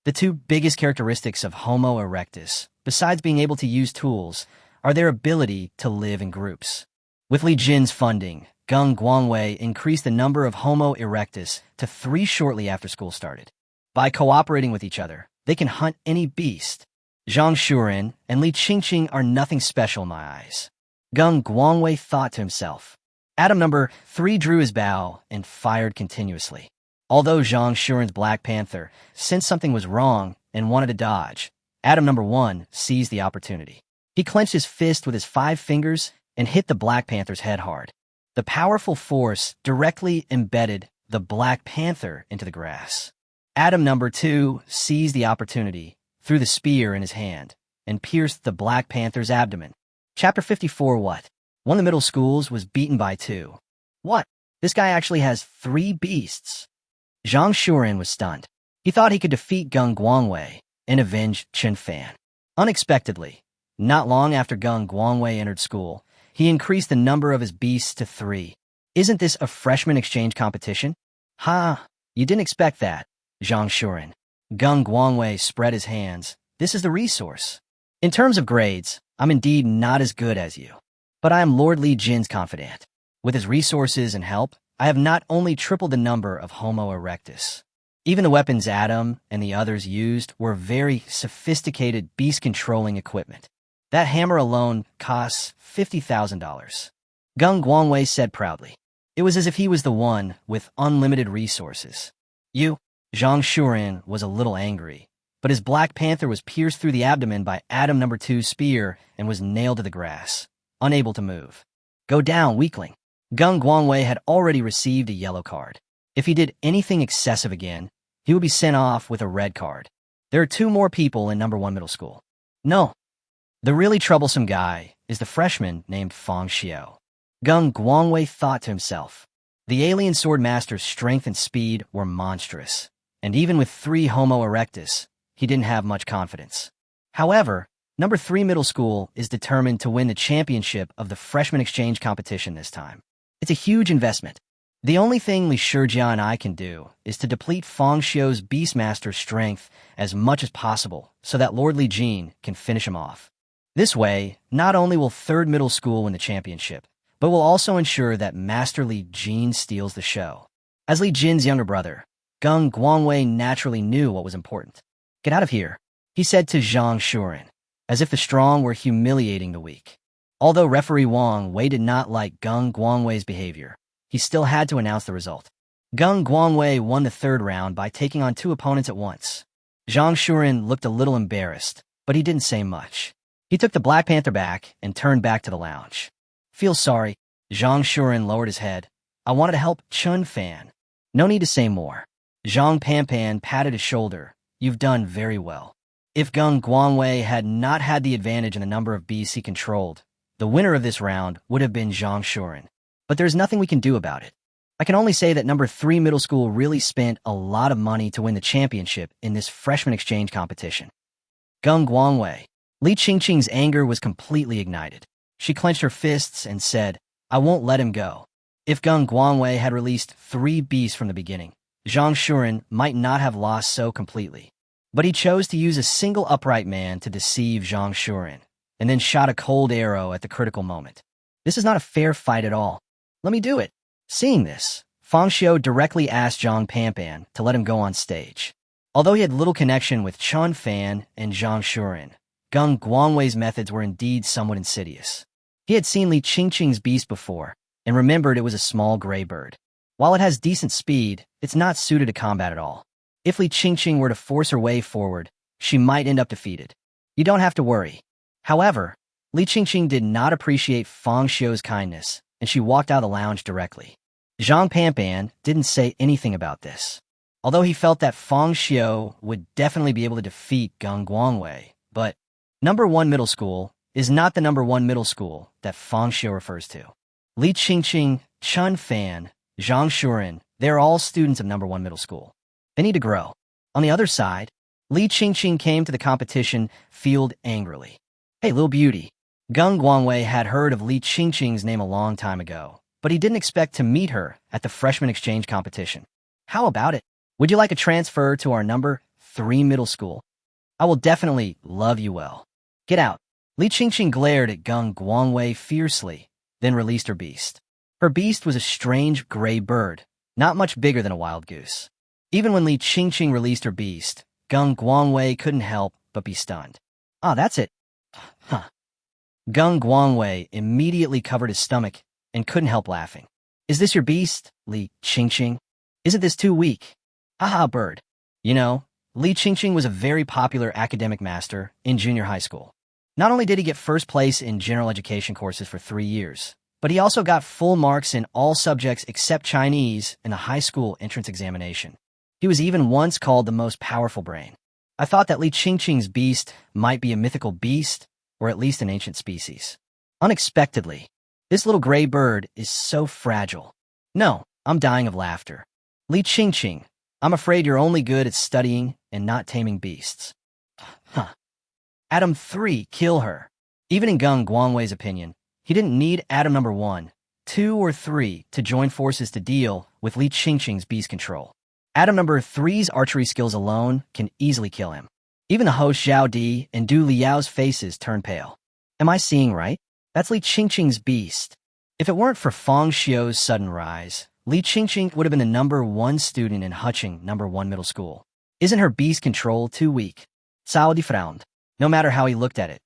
Speaker 1: the 2 biggest characteristics of Homo erectus, besides being able to use tools, are their ability to live in groups. With Li Jin's funding, Gung Guangwei increased the number of Homo erectus to 3 shortly after school started. By cooperating with each other, they can hunt any beast. Zhang Shuren and Li Qingqing are nothing special in my eyes. Gung Guangwei thought to himself. Adam number 3 drew his bow and fired continuously. Although Zhang Shuren's Black Panther sensed something was wrong and wanted to dodge, Adam number 1 seized the opportunity. He clenched his fist with his 5 fingers and hit the Black Panther's head hard. The powerful force directly embedded the Black Panther into the grass. Adam number 2 seized the opportunity, threw the spear in his hand, and pierced the Black Panther's abdomen. Chapter 54. What? One of the middle schools was beaten by 2. What? This guy actually has 3 beasts. Zhang Shuren was stunned. He thought he could defeat Gung Guangwei and avenge Chun Fan. Unexpectedly, not long after Gung Guangwei entered school, he increased the number of his beasts to 3. Isn't this a freshman exchange competition? Ha! You didn't expect that, Zhang Shuren. Gung Guangwei spread his hands. This is the resource. In terms of grades, I'm indeed not as good as you. But I am Lord Li Jin's confidant. With his resources and help, I have not only tripled the number of Homo erectus. Even the weapons Adam and the others used were very sophisticated beast-controlling equipment. That hammer alone costs $50,000. Gung Guangwei said proudly. It was as if he was the one with unlimited resources. You, Zhang Shuren, was a little angry, but his Black Panther was pierced through the abdomen by Adam No. 2's spear and was nailed to the grass, unable to move. Go down, weakling. Gung Guangwei had already received a yellow card. If he did anything excessive again, he would be sent off with a red card. There are 2 more people in No. 1 middle school. No. The really troublesome guy is the freshman named Fang Xiu. Gung Guangwei thought to himself. The alien sword master's strength and speed were monstrous, and even with 3 Homo erectus, he didn't have much confidence. However, No. 3 middle school is determined to win the championship of the freshman exchange competition this time. It's a huge investment. The only thing Li Shijia and I can do is to deplete Fang Xiu's Beastmaster's strength as much as possible so that Lord Li Jin can finish him off. This way, not only will 3rd middle school win the championship, but will also ensure that Master Li Jin steals the show. As Li Jin's younger brother, Gung Guangwei naturally knew what was important. Get out of here, he said to Zhang Shuren, as if the strong were humiliating the weak. Although referee Wang Wei did not like Gung Guangwei's behavior, he still had to announce the result. Gung Guangwei won the 3rd round by taking on 2 opponents at once. Zhang Shuren looked a little embarrassed, but he didn't say much. He took the Black Panther back and turned back to the lounge. Feel sorry, Zhang Shuren lowered his head. I wanted to help Chun Fan. No need to say more. Zhang Panpan patted his shoulder. You've done very well. If Gung Guangwei had not had the advantage in the number of beasts he controlled, the winner of this round would have been Zhang Shuren. But there's nothing we can do about it. I can only say that No. 3 middle school really spent a lot of money to win the championship in this freshman exchange competition. Gung Guangwei. Li Qingqing's anger was completely ignited. She clenched her fists and said, I won't let him go. If Gung Guangwei had released 3 beasts from the beginning, Zhang Shuren might not have lost so completely. But he chose to use a single upright man to deceive Zhang Shuren, and then shot a cold arrow at the critical moment. This is not a fair fight at all. Let me do it. Seeing this, Fang Xiu directly asked Zhang Panpan to let him go on stage. Although he had little connection with Chun Fan and Zhang Shuren, Gung Guangwei's methods were indeed somewhat insidious. He had seen Li Qingqing's beast before, and remembered it was a small gray bird. While it has decent speed, it's not suited to combat at all. If Li Qingqing were to force her way forward, she might end up defeated. You don't have to worry. However, Li Qingqing did not appreciate Fang Xiu's kindness, and she walked out of the lounge directly. Zhang Panpan didn't say anything about this. Although he felt that Fang Xiu would definitely be able to defeat Gung Guangwei, but No. 1 middle school is not the No. 1 middle school that Fang Xiu refers to. Li Qingqing, Chun Fan, Zhang Shuren, they're all students of No. 1 middle school. They need to grow. On the other side, Li Qingqing came to the competition field angrily. Hey, little beauty. Gung Guangwei had heard of Li Qingqing's name a long time ago, but he didn't expect to meet her at the freshman exchange competition. How about it? Would you like a transfer to our No. 3 middle school? I will definitely love you well. Get out. Li Qingqing glared at Gung Guangwei fiercely, then released her beast. Her beast was a strange gray bird, not much bigger than a wild goose. Even when Li Qingqing released her beast, Gung Guangwei couldn't help but be stunned. Ah, that's it. Huh. Gung Guangwei immediately covered his stomach and couldn't help laughing. Is this your beast, Li Qingqing? Isn't this too weak? Haha, bird. You know, Li Qingqing was a very popular academic master in junior high school. Not only did he get first place in general education courses for 3 years, but he also got full marks in all subjects except Chinese in the high school entrance examination. He was even once called the most powerful brain. I thought that Li Qingqing's beast might be a mythical beast, or at least an ancient species. Unexpectedly, this little gray bird is so fragile. No, I'm dying of laughter. Li Qingqing, I'm afraid you're only good at studying and not taming beasts. Huh. Adam 3, kill her. Even in Gung Guangwei's opinion, he didn't need Adam No. 1, 2, or 3 to join forces to deal with Li Qingqing's beast control. Adam number 3's archery skills alone can easily kill him. Even the host Zhao Di and Du Liao's faces turn pale. Am I seeing right? That's Li Qingqing's beast. If it weren't for Fang Xiu's sudden rise, Li Qingqing would have been the #1 student in Hucheng #1 middle school. Isn't her beast control too weak? Cao Di frowned. No matter how he looked at it,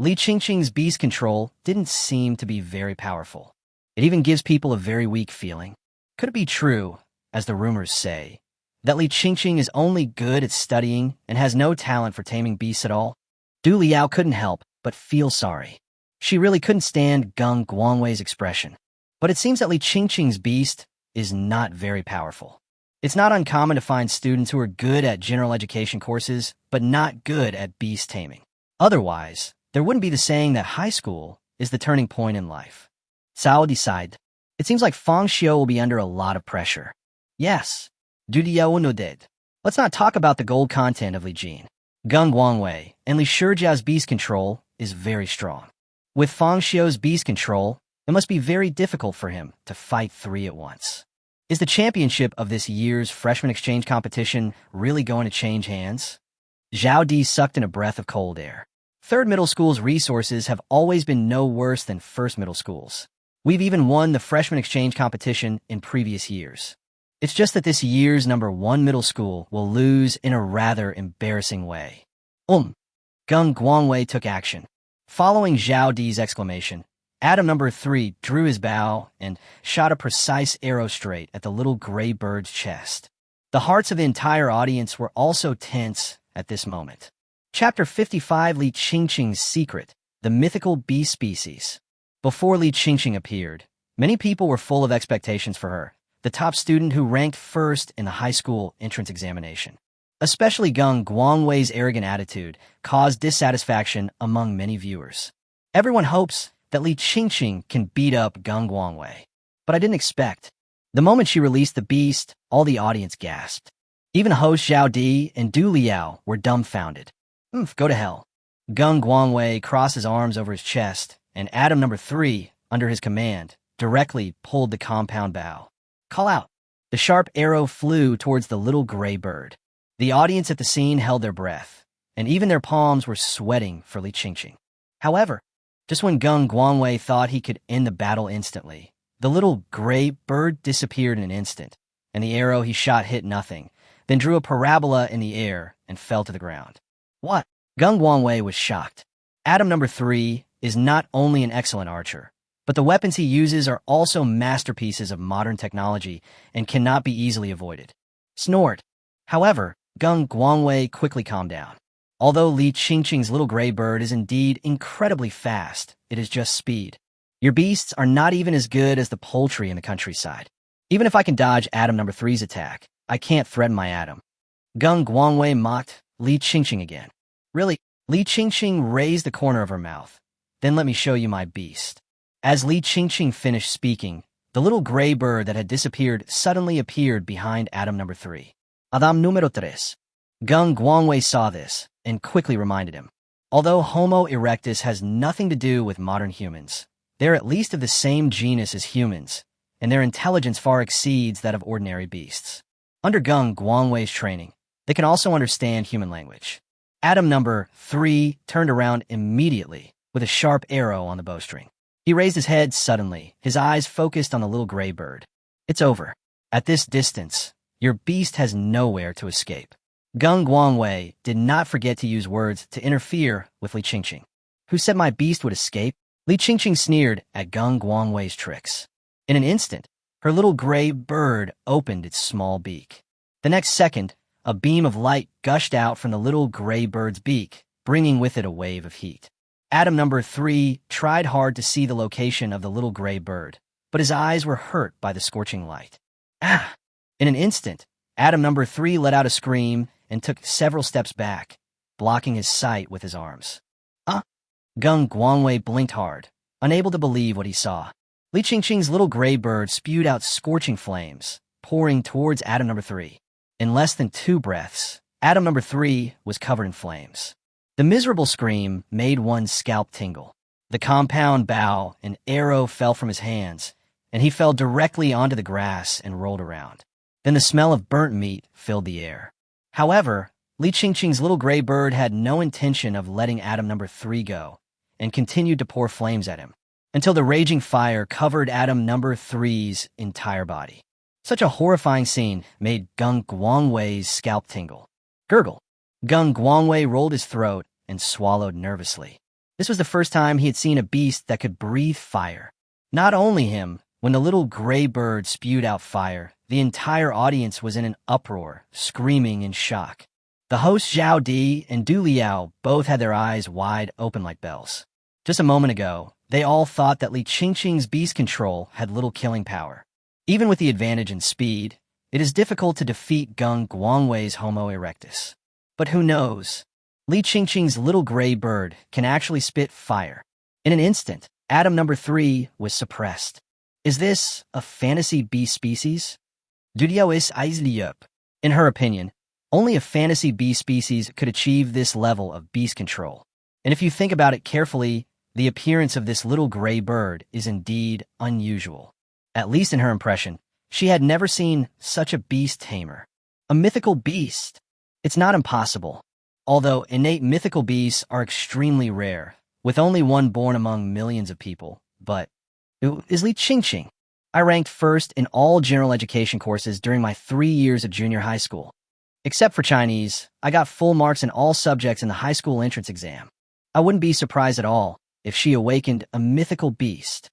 Speaker 1: Li Qingqing's beast control didn't seem to be very powerful. It even gives people a very weak feeling. Could it be true, as the rumors say, that Li Qingqing is only good at studying and has no talent for taming beasts at all? Du Liao couldn't help but feel sorry. She really couldn't stand Gung Guangwei's expression. But it seems that Li Qingqing's beast is not very powerful. It's not uncommon to find students who are good at general education courses, but not good at beast taming. Otherwise, there wouldn't be the saying that high school is the turning point in life. Cao decided. It seems like Fang Xiu will be under a lot of pressure. Yes, Du Liao nodded. Let's not talk about the gold content of Li Jin. Gung Guangwei and Li Shijiao's beast control is very strong. With Fang Xiu's beast control, it must be very difficult for him to fight 3 at once. Is the championship of this year's freshman exchange competition really going to change hands? Zhao Di sucked in a breath of cold air. Third middle school's resources have always been no worse than first middle school's. We've even won the freshman exchange competition in previous years. It's just that this year's #1 middle school will lose in a rather embarrassing way. Gung Guangwei took action. Following Zhao Di's exclamation, Adam number 3 drew his bow and shot a precise arrow straight at the little gray bird's chest. The hearts of the entire audience were also tense at this moment. Chapter 55, Li Qingqing's Secret, the Mythical Beast Species. Before Li Qingqing appeared, many people were full of expectations for her, the top student who ranked first in the high school entrance examination. Especially Gung Guangwei's arrogant attitude caused dissatisfaction among many viewers. Everyone hopes that Li Qingqing can beat up Gung Guangwei. But I didn't expect. The moment she released the beast, all the audience gasped. Even host Zhao Di and Du Liao were dumbfounded. Go to hell. Gung Guangwei crossed his arms over his chest, and Adam number 3, under his command, directly pulled the compound bow. Call out. The sharp arrow flew towards the little gray bird. The audience at the scene held their breath, and even their palms were sweating for Li Qingqing. However, just when Gung Guangwei thought he could end the battle instantly, the little gray bird disappeared in an instant, and the arrow he shot hit nothing, then drew a parabola in the air and fell to the ground. What? Gung Guangwei was shocked. Adam number 3 is not only an excellent archer, but the weapons he uses are also masterpieces of modern technology and cannot be easily avoided. Snort. However, Gung Guangwei quickly calmed down. Although Li Qingqing's little gray bird is indeed incredibly fast, it is just speed. Your beasts are not even as good as the poultry in the countryside. Even if I can dodge Adam number 3's attack, I can't threaten my Adam. Gung Guangwei mocked Li Qingqing again. Really? Li Qingqing raised the corner of her mouth. Then let me show you my beast. As Li Qingqing finished speaking, the little gray bird that had disappeared suddenly appeared behind Adam number 3. Adam número 3. Gung Guangwei saw this and quickly reminded him. Although Homo erectus has nothing to do with modern humans, they're at least of the same genus as humans, and their intelligence far exceeds that of ordinary beasts. Under Gung Guangwei's training, they can also understand human language. Adam number 3 turned around immediately with a sharp arrow on the bowstring. He raised his head suddenly, his eyes focused on the little gray bird. It's over. At this distance, your beast has nowhere to escape. Gung Guangwei did not forget to use words to interfere with Li Qingqing. Who said my beast would escape? Li Qingqing sneered at Gung Guangwei's tricks. In an instant, her little gray bird opened its small beak. The next second, a beam of light gushed out from the little gray bird's beak, bringing with it a wave of heat. Adam number 3 tried hard to see the location of the little gray bird, but his eyes were hurt by the scorching light. Ah! In an instant, Adam number 3 let out a scream and took several steps back, blocking his sight with his arms. Gung Guangwei blinked hard, unable to believe what he saw. Li Qingqing's little gray bird spewed out scorching flames, pouring towards Adam number 3. In less than 2 breaths, Adam number 3 was covered in flames. The miserable scream made one's scalp tingle. The compound bow and arrow fell from his hands, and he fell directly onto the grass and rolled around. Then the smell of burnt meat filled the air. However, Li Qingqing's little gray bird had no intention of letting Atom number 3 go, and continued to pour flames at him, until the raging fire covered Atom number 3's entire body. Such a horrifying scene made Gung Guangwei's scalp tingle. Gurgle. Gung Guangwei rolled his throat and swallowed nervously. This was the first time he had seen a beast that could breathe fire. Not only him, when the little gray bird spewed out fire, the entire audience was in an uproar, screaming in shock. The hosts Zhao Di and Du Liao both had their eyes wide open like bells. Just a moment ago, they all thought that Li Qingqing's beast control had little killing power. Even with the advantage in speed, it is difficult to defeat Gung Guangwei's Homo erectus. But who knows? Li Qingqing's little gray bird can actually spit fire. In an instant, Atom number 3 was suppressed. Is this a fantasy beast species? Dudio is Aizliup. In her opinion, only a fantasy beast species could achieve this level of beast control. And if you think about it carefully, the appearance of this little gray bird is indeed unusual. At least in her impression, she had never seen such a beast tamer. A mythical beast. It's not impossible. Although innate mythical beasts are extremely rare, with only one born among millions of people, but it is Li Qingqing. I ranked first in all general education courses during my 3 years of junior high school. Except for Chinese, I got full marks in all subjects in the high school entrance exam. I wouldn't be surprised at all if she awakened a mythical beast.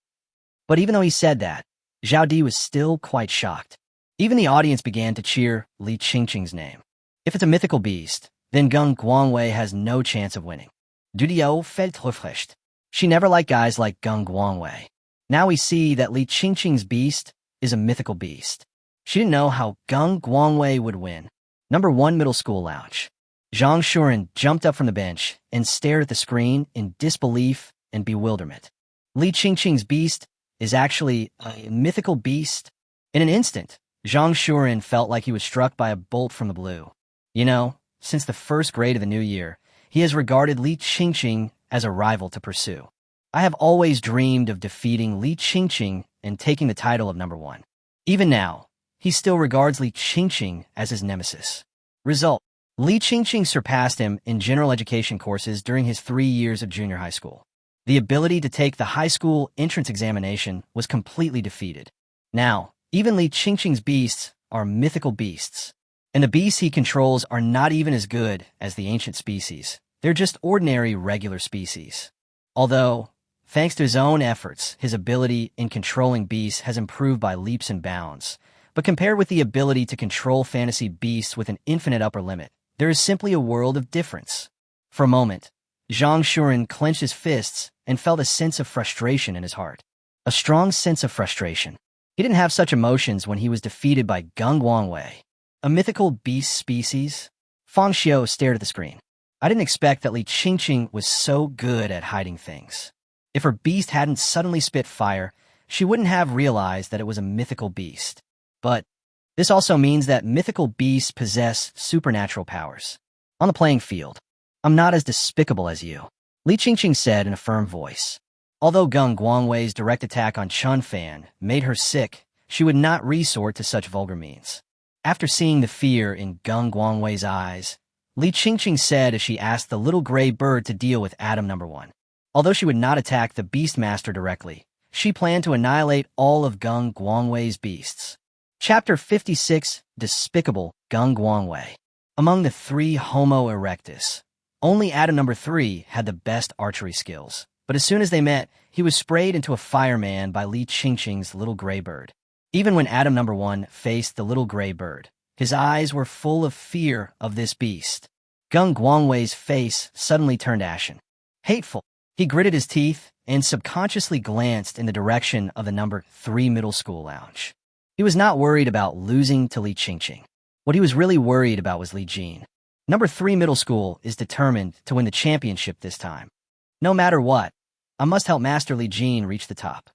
Speaker 1: But even though he said that, Zhao Di was still quite shocked. Even the audience began to cheer Li Qingqing's name. If it's a mythical beast, then Gung Guangwei has no chance of winning. Dudio felt refreshed. She never liked guys like Gung Guangwei. Now we see that Li Qingqing's beast is a mythical beast. She didn't know how Gung Guangwei would win. Number 1 middle school lounge. Zhang Shuren jumped up from the bench and stared at the screen in disbelief and bewilderment. Li Qingqing's beast is actually a mythical beast? In an instant, Zhang Shuren felt like he was struck by a bolt from the blue. You know, since the first grade of the new year, he has regarded Li Qingqing as a rival to pursue. I have always dreamed of defeating Li Qingqing and taking the title of number 1. Even now, he still regards Li Qingqing as his nemesis. Result: Li Qingqing surpassed him in general education courses during his 3 years of junior high school. The ability to take the high school entrance examination was completely defeated. Now, even Li Qingqing's beasts are mythical beasts. And the beasts he controls are not even as good as the ancient species. They're just ordinary, regular species. Although, thanks to his own efforts, his ability in controlling beasts has improved by leaps and bounds. But compared with the ability to control fantasy beasts with an infinite upper limit, there is simply a world of difference. For a moment, Zhang Shuren clenched his fists and felt a sense of frustration in his heart. A strong sense of frustration. He didn't have such emotions when he was defeated by Gung Guangwei. A mythical beast species? Fang Xiu stared at the screen. I didn't expect that Li Qingqing was so good at hiding things. If her beast hadn't suddenly spit fire, she wouldn't have realized that it was a mythical beast. But this also means that mythical beasts possess supernatural powers. On the playing field, I'm not as despicable as you, Li Qingqing said in a firm voice. Although Gung Guangwei's direct attack on Chun Fan made her sick, she would not resort to such vulgar means. After seeing the fear in Gung Guangwei's eyes, Li Qingqing said as she asked the little gray bird to deal with Atom number 1. Although she would not attack the Beastmaster directly, she planned to annihilate all of Gung Guangwei's beasts. Chapter 56, Despicable Gung Guangwei. Among the 3 Homo erectus, only Atom number 3 had the best archery skills. But as soon as they met, he was sprayed into a fireman by Li Qingqing's little gray bird. Even when Atom number 1 faced the little gray bird, his eyes were full of fear of this beast. Gung Guangwei's face suddenly turned ashen. Hateful. He gritted his teeth and subconsciously glanced in the direction of the number 3 middle school lounge. He was not worried about losing to Li Qingqing. What he was really worried about was Li Jin. Number 3 middle school is determined to win the championship this time. No matter what, I must help Master Li Jin reach the top.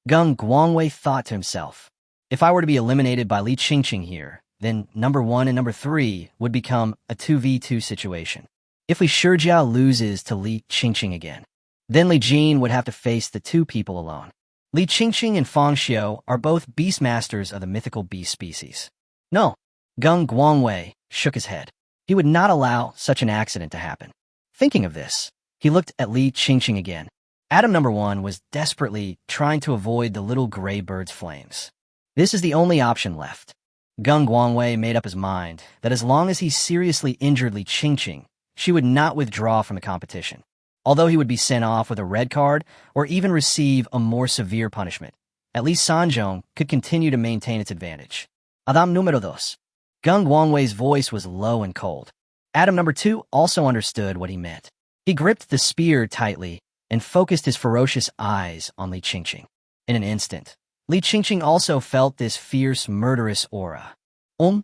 Speaker 1: Gung Guangwei thought to himself. If I were to be eliminated by Li Qingqing here, then number 1 and number 3 would become a 2v2 situation. If Li Shijiao loses to Li Qingqing again, then Li Jin would have to face the 2 people alone. Li Qingqing and Fang Xiu are both beastmasters of the mythical beast species. No. Gung Guangwei shook his head. He would not allow such an accident to happen. Thinking of this, he looked at Li Qingqing again. Atom number 1 was desperately trying to avoid the little gray bird's flames. This is the only option left. Gung Guangwei made up his mind that as long as he seriously injured Li Qingqing, she would not withdraw from the competition, although he would be sent off with a red card or even receive a more severe punishment. At least Sanzhong could continue to maintain its advantage. Adam número dos. Gung Guangwei's voice was low and cold. Atom number 2 also understood what he meant. He gripped the spear tightly and focused his ferocious eyes on Li Qingqing. In an instant, Li Qingqing also felt this fierce, murderous aura. Li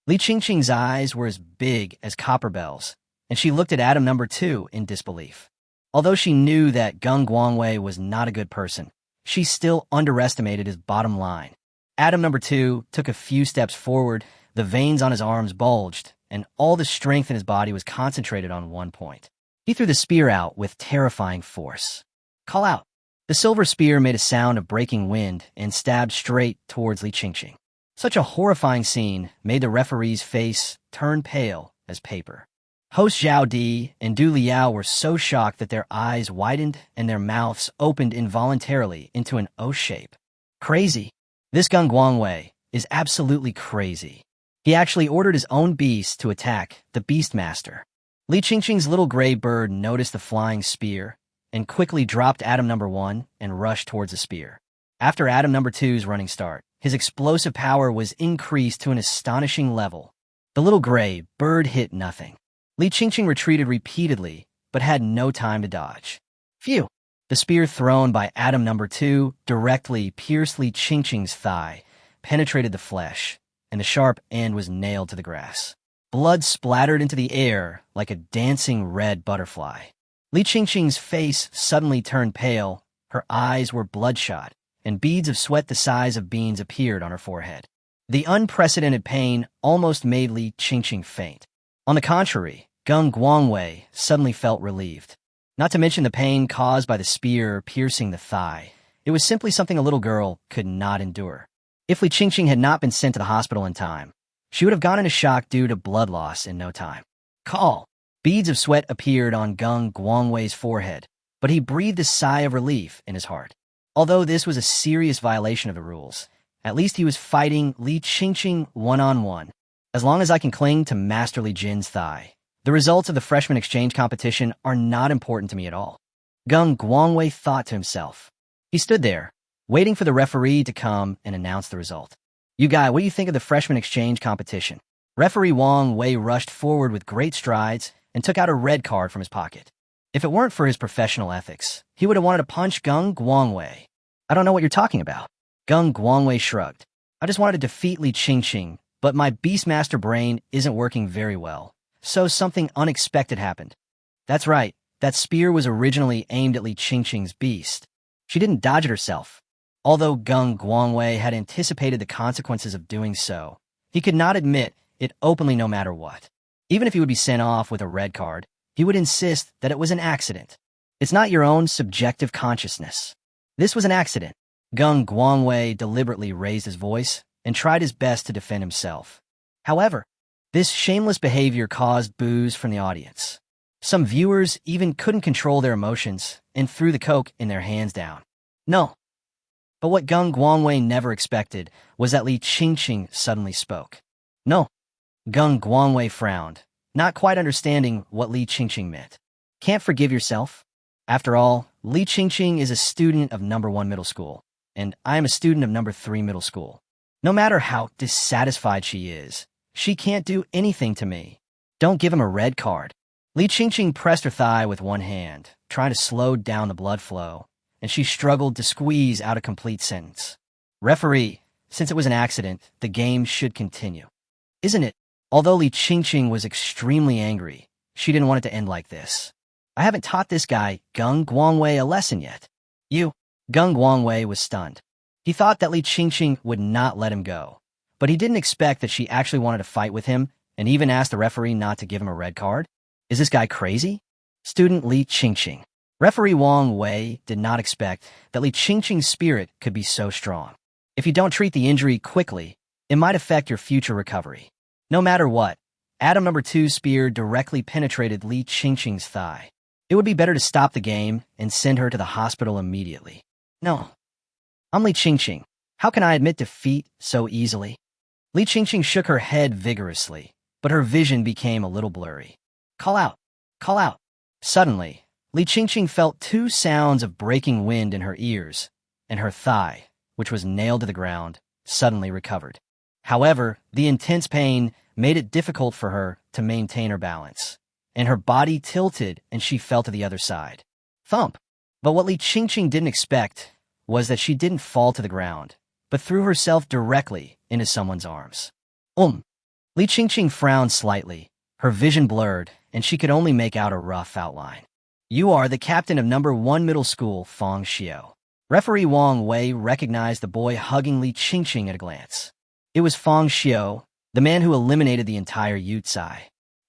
Speaker 1: Qingqing's eyes were as big as copper bells, and she looked at Atom number 2 in disbelief. Although she knew that Gung Guangwei was not a good person, she still underestimated his bottom line. Atom number 2 took a few steps forward, the veins on his arms bulged, and all the strength in his body was concentrated on one point. He threw the spear out with terrifying force. Call out. The silver spear made a sound of breaking wind and stabbed straight towards Li Qingqing. Such a horrifying scene made the referee's face turn pale as paper. Host Zhao Di and Du Liao were so shocked that their eyes widened and their mouths opened involuntarily into an O shape. Crazy. This Gung Guangwei is absolutely crazy. He actually ordered his own beast to attack the Beastmaster. Li Qingqing's little gray bird noticed the flying spear and quickly dropped Atom number 1 and rushed towards the spear. After Atom number 2's running start, his explosive power was increased to an astonishing level. The little gray bird hit nothing. Li Qingqing retreated repeatedly, but had no time to dodge. Phew! The spear thrown by Atom number 2 directly pierced Li Qingqing's thigh, penetrated the flesh, and the sharp end was nailed to the grass. Blood splattered into the air like a dancing red butterfly. Li Qingqing's face suddenly turned pale, her eyes were bloodshot, and beads of sweat the size of beans appeared on her forehead. The unprecedented pain almost made Li Qingqing faint. On the contrary, Gung Guangwei suddenly felt relieved. Not to mention the pain caused by the spear piercing the thigh. It was simply something a little girl could not endure. If Li Qingqing had not been sent to the hospital in time, she would have gone into shock due to blood loss in no time. Call! Beads of sweat appeared on Gung Guangwei's forehead, but he breathed a sigh of relief in his heart. Although this was a serious violation of the rules, at least he was fighting Li Qingqing one-on-one. As long as I can cling to Master Li Jin's thigh, the results of the freshman exchange competition are not important to me at all. Gung Guangwei thought to himself. He stood there, waiting for the referee to come and announce the result. You guy, what do you think of the freshman exchange competition? Referee Wang Wei rushed forward with great strides and took out a red card from his pocket. If it weren't for his professional ethics, he would have wanted to punch Gung Guangwei. I don't know what you're talking about. Gung Guangwei shrugged. I just wanted to defeat Li Qingqing, but my Beastmaster brain isn't working very well, so something unexpected happened. That's right, that spear was originally aimed at Li Qingqing's beast. She didn't dodge it herself. Although Gung Guangwei had anticipated the consequences of doing so, he could not admit it openly no matter what. Even if he would be sent off with a red card, he would insist that it was an accident. It's not your own subjective consciousness. This was an accident. Gung Guangwei deliberately raised his voice and tried his best to defend himself. However, this shameless behavior caused boos from the audience. Some viewers even couldn't control their emotions and threw the Coke in their hands down. No. But what Gung Guangwei never expected was that Li Qingqing suddenly spoke. No. Gung Guangwei frowned, not quite understanding what Li Qingqing meant. Can't forgive yourself? After all, Li Qingqing is a student of number 1 middle school, and I am a student of number 3 middle school. No matter how dissatisfied she is, she can't do anything to me. Don't give him a red card. Li Qingqing pressed her thigh with one hand, trying to slow down the blood flow, and she struggled to squeeze out a complete sentence. Referee, since it was an accident, the game should continue. Isn't it? Although Li Qingqing was extremely angry, she didn't want it to end like this. I haven't taught this guy, Gung Guangwei, a lesson yet. You? Gung Guangwei was stunned. He thought that Li Qingqing would not let him go, but he didn't expect that she actually wanted to fight with him and even asked the referee not to give him a red card. Is this guy crazy? Student Li Qingqing. Referee Wang Wei did not expect that Li Qingqing's spirit could be so strong. If you don't treat the injury quickly, It might affect your future recovery. No matter what, Atom number 2's spear directly penetrated Li Qingqing's thigh. It would be better to stop the game and send her to the hospital immediately. No. I'm Li Qingqing. How can I admit defeat so easily? Li Qingqing shook her head vigorously, but her vision became a little blurry. Call out! Call out! Suddenly, Li Qingqing felt two sounds of breaking wind in her ears, and her thigh, which was nailed to the ground, suddenly recovered. However, the intense pain made it difficult for her to maintain her balance, and her body tilted and she fell to the other side. Thump! But what Li Qingqing didn't expect was that she didn't fall to the ground, but threw herself directly into someone's arms. Li Qingqing frowned slightly, her vision blurred, and she could only make out a rough outline. You are the captain of number 1 middle school, Fang Xiu. Referee Wang Wei recognized the boy hugging Li Qingqing at a glance. It was Fang Xiu, the man who eliminated the entire Yutsai.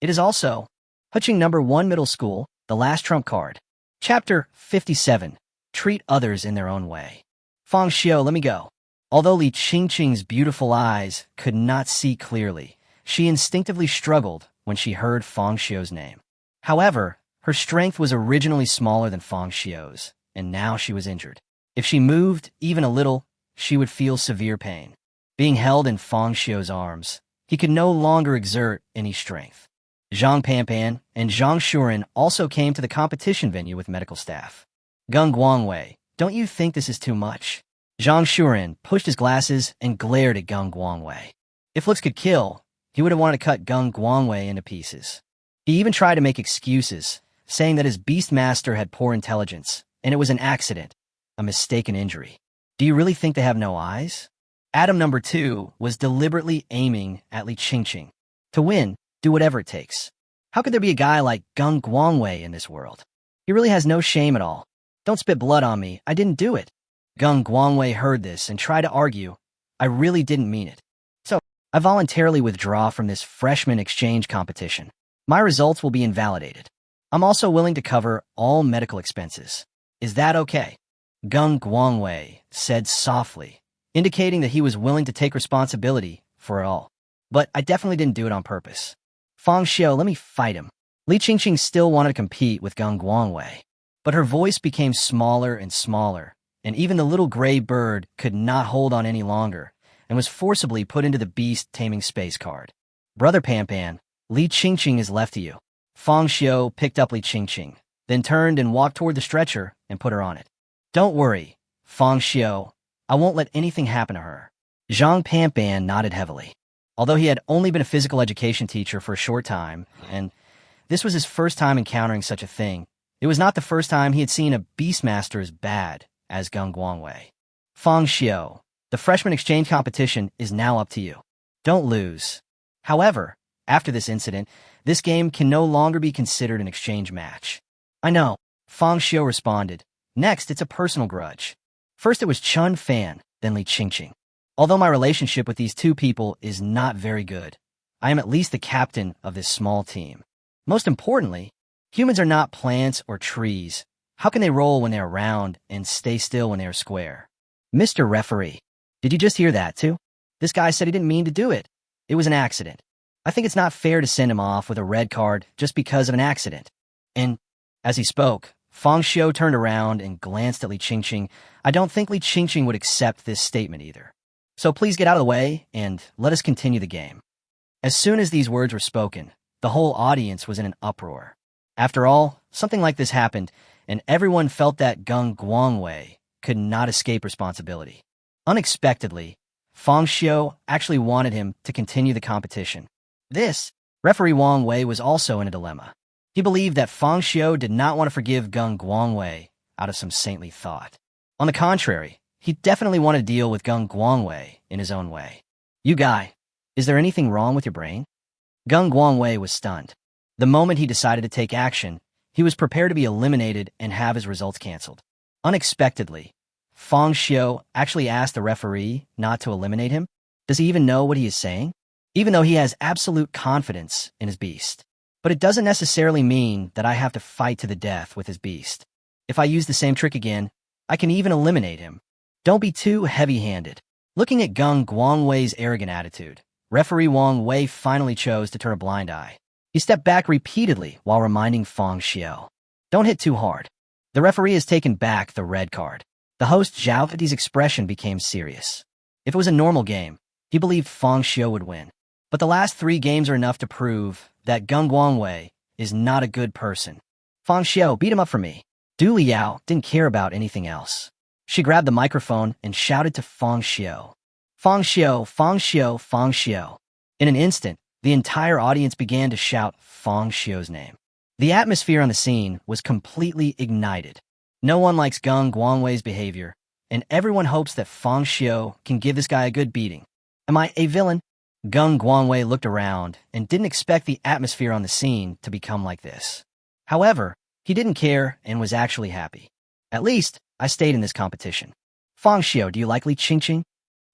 Speaker 1: It is also Huching number 1 middle school, the last trump card. Chapter 57. Treat others in their own way. Fang Xiu, let me go. Although Li Qingqing's beautiful eyes could not see clearly, she instinctively struggled when she heard Fang Xiu's name. However, her strength was originally smaller than Fang Xiu's, and now she was injured. If she moved even a little, she would feel severe pain. Being held in Fang Xiu's arms, he could no longer exert any strength. Zhang Panpan and Zhang Shuren also came to the competition venue with medical staff. Gung Guangwei, don't you think this is too much? Zhang Shuren pushed his glasses and glared at Gung Guangwei. If looks could kill, he would have wanted to cut Gung Guangwei into pieces. He even tried to make excuses, saying that his Beastmaster had poor intelligence, and it was an accident, a mistaken injury. Do you really think they have no eyes? Atom number 2 was deliberately aiming at Li Qingqing. To win, do whatever it takes. How could there be a guy like Gung Guangwei in this world? He really has no shame at all. Don't spit blood on me, I didn't do it. Gung Guangwei heard this and tried to argue, I really didn't mean it. So, I voluntarily withdraw from this freshman exchange competition. My results will be invalidated. I'm also willing to cover all medical expenses. Is that okay? Gung Guangwei said softly, indicating that he was willing to take responsibility for it all. But I definitely didn't do it on purpose. Fang Xiu, let me fight him. Li Qingqing still wanted to compete with Gung Guangwei, but her voice became smaller and smaller, and even the little gray bird could not hold on any longer and was forcibly put into the Beast-Taming space card. Brother Panpan, Li Qingqing is left to you. Fang Xiu picked up Li Qingqing, then turned and walked toward the stretcher and put her on it. Don't worry, Fang Xiu, I won't let anything happen to her. Zhang Panpan nodded heavily. Although he had only been a physical education teacher for a short time, and this was his first time encountering such a thing, it was not the first time he had seen a Beastmaster as bad as Gung Guangwei. Fang Xiu, the freshman exchange competition is now up to you. Don't lose. However, after this incident, this game can no longer be considered an exchange match. I know, Fang Xiu responded. Next, it's a personal grudge. First it was Chun Fan, then Li Qingqing. Although my relationship with these two people is not very good, I am at least the captain of this small team. Most importantly, humans are not plants or trees. How can they roll when they are round and stay still when they are square? Mr. Referee, did you just hear that too? This guy said he didn't mean to do it. It was an accident. I think it's not fair to send him off with a red card just because of an accident. And as he spoke, Fang Xiu turned around and glanced at Li Qingqing. I don't think Li Qingqing would accept this statement either. So please get out of the way and let us continue the game. As soon as these words were spoken, the whole audience was in an uproar. After all, something like this happened, and everyone felt that Gung Guangwei could not escape responsibility. Unexpectedly, Fang Xiu actually wanted him to continue the competition. Referee Wang Wei was also in a dilemma. He believed that Fang Xiu did not want to forgive Gung Guangwei out of some saintly thought. On the contrary, he definitely wanted to deal with Gung Guangwei in his own way. You guy, is there anything wrong with your brain? Gung Guangwei was stunned. The moment he decided to take action, he was prepared to be eliminated and have his results canceled. Unexpectedly, Fang Xiu actually asked the referee not to eliminate him. Does he even know what he is saying? Even though he has absolute confidence in his beast. But it doesn't necessarily mean that I have to fight to the death with his beast. If I use the same trick again, I can even eliminate him. Don't be too heavy-handed. Looking at Gung Guangwei's arrogant attitude, referee Wang Wei finally chose to turn a blind eye. He stepped back repeatedly while reminding Fang Xiu, "Don't hit too hard." The referee has taken back the red card. The host Zhao Fei's expression became serious. If it was a normal game, he believed Fang Xiu would win. But the last 3 games are enough to prove that Gung Guangwei is not a good person. "Fang Xiu, beat him up for me." Du Liao didn't care about anything else. She grabbed the microphone and shouted to Fang Xiu, "Fang Xiu, Fang Xiu, Fang Xiu." In an instant, the entire audience began to shout Fang Xiu's name. The atmosphere on the scene was completely ignited. No one likes Gung Guangwei's behavior, and everyone hopes that Fang Xiu can give this guy a good beating. Am I a villain? Gung Guangwei looked around and didn't expect the atmosphere on the scene to become like this. However, he didn't care and was actually happy. "At least, I stayed in this competition." "Fang Xiu, do you like Li Qingqing?"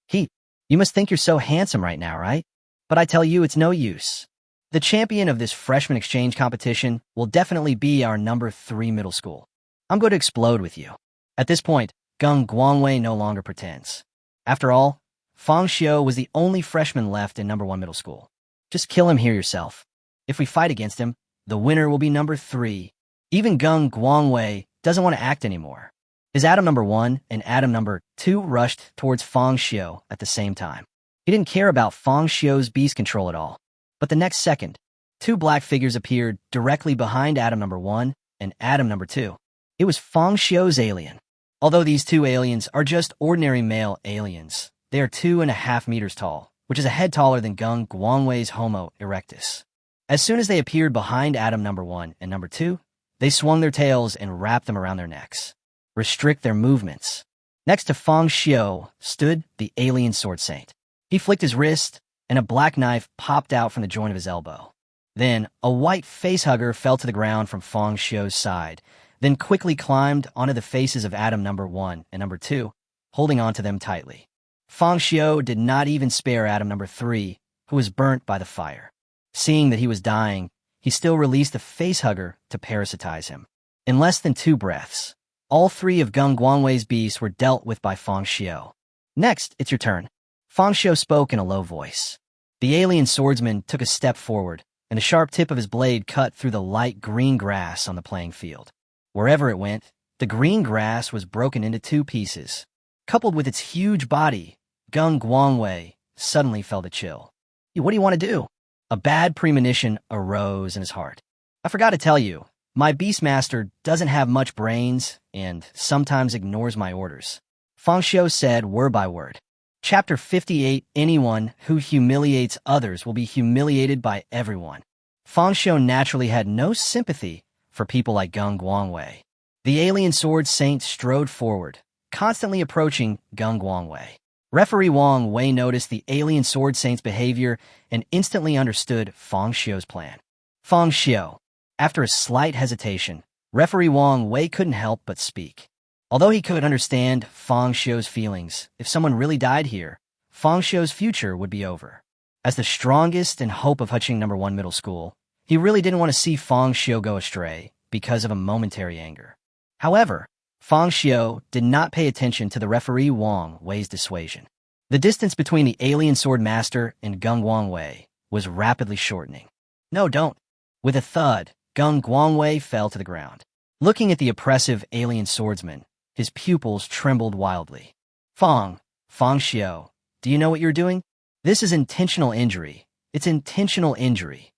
Speaker 1: You must think you're so handsome right now, right? But I tell you, it's no use. The champion of this freshman exchange competition will definitely be our number 3 middle school. I'm going to explode with you." At this point, Gung Guangwei no longer pretends. After all, Fang Xiu was the only freshman left in number 1 middle school. Just kill him here yourself. If we fight against him, the winner will be number 3. Even Gung Guangwei doesn't want to act anymore. His Atom number 1 and Atom number 2 rushed towards Fang Xiu at the same time. He didn't care about Fang Xiu's beast control at all. But the next second, 2 black figures appeared directly behind Atom number 1 and Atom number 2. It was Fang Xiu's alien. Although these 2 aliens are just ordinary male aliens, they are 2.5 meters tall, which is a head taller than Gung Guangwei's Homo erectus. As soon as they appeared behind Atom number 1 and number 2, they swung their tails and wrapped them around their necks. Restrict their movements. Next to Fang Xiu stood the alien sword saint. He flicked his wrist, and a black knife popped out from the joint of his elbow. Then, a white facehugger fell to the ground from Fang Xiu's side, then quickly climbed onto the faces of Atom number 1 and number 2, holding onto them tightly. Fang Xiu did not even spare Atom number 3, who was burnt by the fire. Seeing that he was dying, he still released the facehugger to parasitize him. In less than 2 breaths, all 3 of Gung Guangwei's beasts were dealt with by Fang Xiu. "Next, it's your turn." Fang Xiu spoke in a low voice. The alien swordsman took a step forward, and the sharp tip of his blade cut through the light green grass on the playing field. Wherever it went, the green grass was broken into 2 pieces. Coupled with its huge body, Gung Guangwei suddenly felt a chill. "What do you want to do?" A bad premonition arose in his heart. "I forgot to tell you, my Beastmaster doesn't have much brains and sometimes ignores my orders." Fang Xiu said word by word. Chapter 58, Anyone who humiliates others will be humiliated by everyone. Fang Xiu naturally had no sympathy for people like Gung Guangwei. The alien sword saint strode forward, constantly approaching Gung Guangwei. Referee Wang Wei noticed the alien sword saint's behavior and instantly understood Fang Xiu's plan. Fang Xiu. After a slight hesitation, Referee Wang Wei couldn't help but speak. Although he could understand Fang Xiu's feelings, if someone really died here, Fang Xiu's future would be over. As the strongest and hope of Huqing number 1 middle school, he really didn't want to see Fang Xiu go astray because of a momentary anger. However, Fang Xiu did not pay attention to the referee Wang Wei's dissuasion. The distance between the alien sword master and Gung Guangwei was rapidly shortening. "No, don't." With a thud, Gung Guangwei fell to the ground. Looking at the oppressive alien swordsman, his pupils trembled wildly. Fang Xiu, do you know what you're doing? This is intentional injury. It's intentional injury."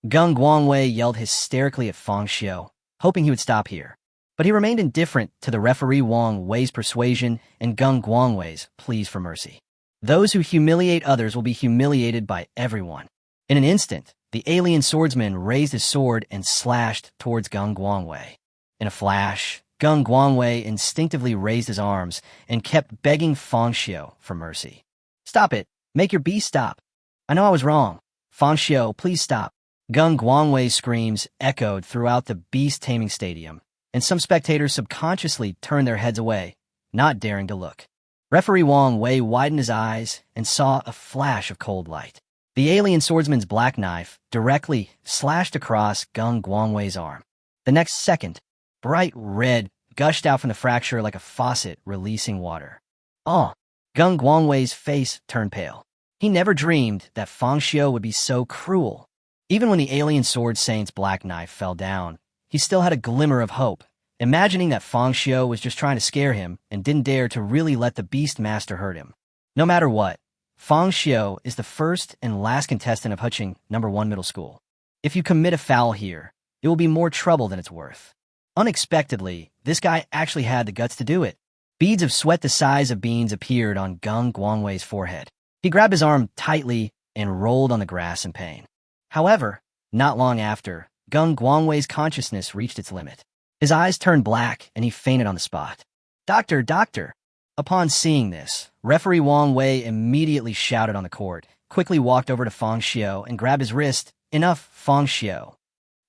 Speaker 1: Gung Guangwei yelled hysterically at Fang Xiu, hoping he would stop here. But he remained indifferent to the referee Wang Wei's persuasion and Gung Guangwei's pleas for mercy. Those who humiliate others will be humiliated by everyone. In an instant, the alien swordsman raised his sword and slashed towards Gung Guangwei. In a flash, Gung Guangwei instinctively raised his arms and kept begging Fang Xiu for mercy. "Stop it. Make your beast stop. I know I was wrong. Fang Xiu, please stop." Gung Guangwei's screams echoed throughout the Beast-Taming stadium, and some spectators subconsciously turned their heads away, not daring to look. Referee Wang Wei widened his eyes and saw a flash of cold light. The alien swordsman's black knife directly slashed across Gung Guangwei's arm. The next second, bright red gushed out from the fracture like a faucet releasing water. "Oh!" Gung Guangwei's face turned pale. He never dreamed that Fang Xiu would be so cruel. Even when the alien sword saint's black knife fell down, he still had a glimmer of hope, imagining that Fang Xiu was just trying to scare him and didn't dare to really let the Beast Master hurt him. No matter what, Fang Xiu is the first and last contestant of Huqing No. 1 Middle School. If you commit a foul here, it will be more trouble than it's worth. Unexpectedly, this guy actually had the guts to do it. Beads of sweat the size of beans appeared on Gung Guangwei's forehead. He grabbed his arm tightly and rolled on the grass in pain. However, not long after, Gung Guangwei's consciousness reached its limit. His eyes turned black and he fainted on the spot. Doctor, doctor! Upon seeing this, referee Wang Wei immediately shouted on the court, quickly walked over to Fang Xiu and grabbed his wrist. Enough, Fang Xiu.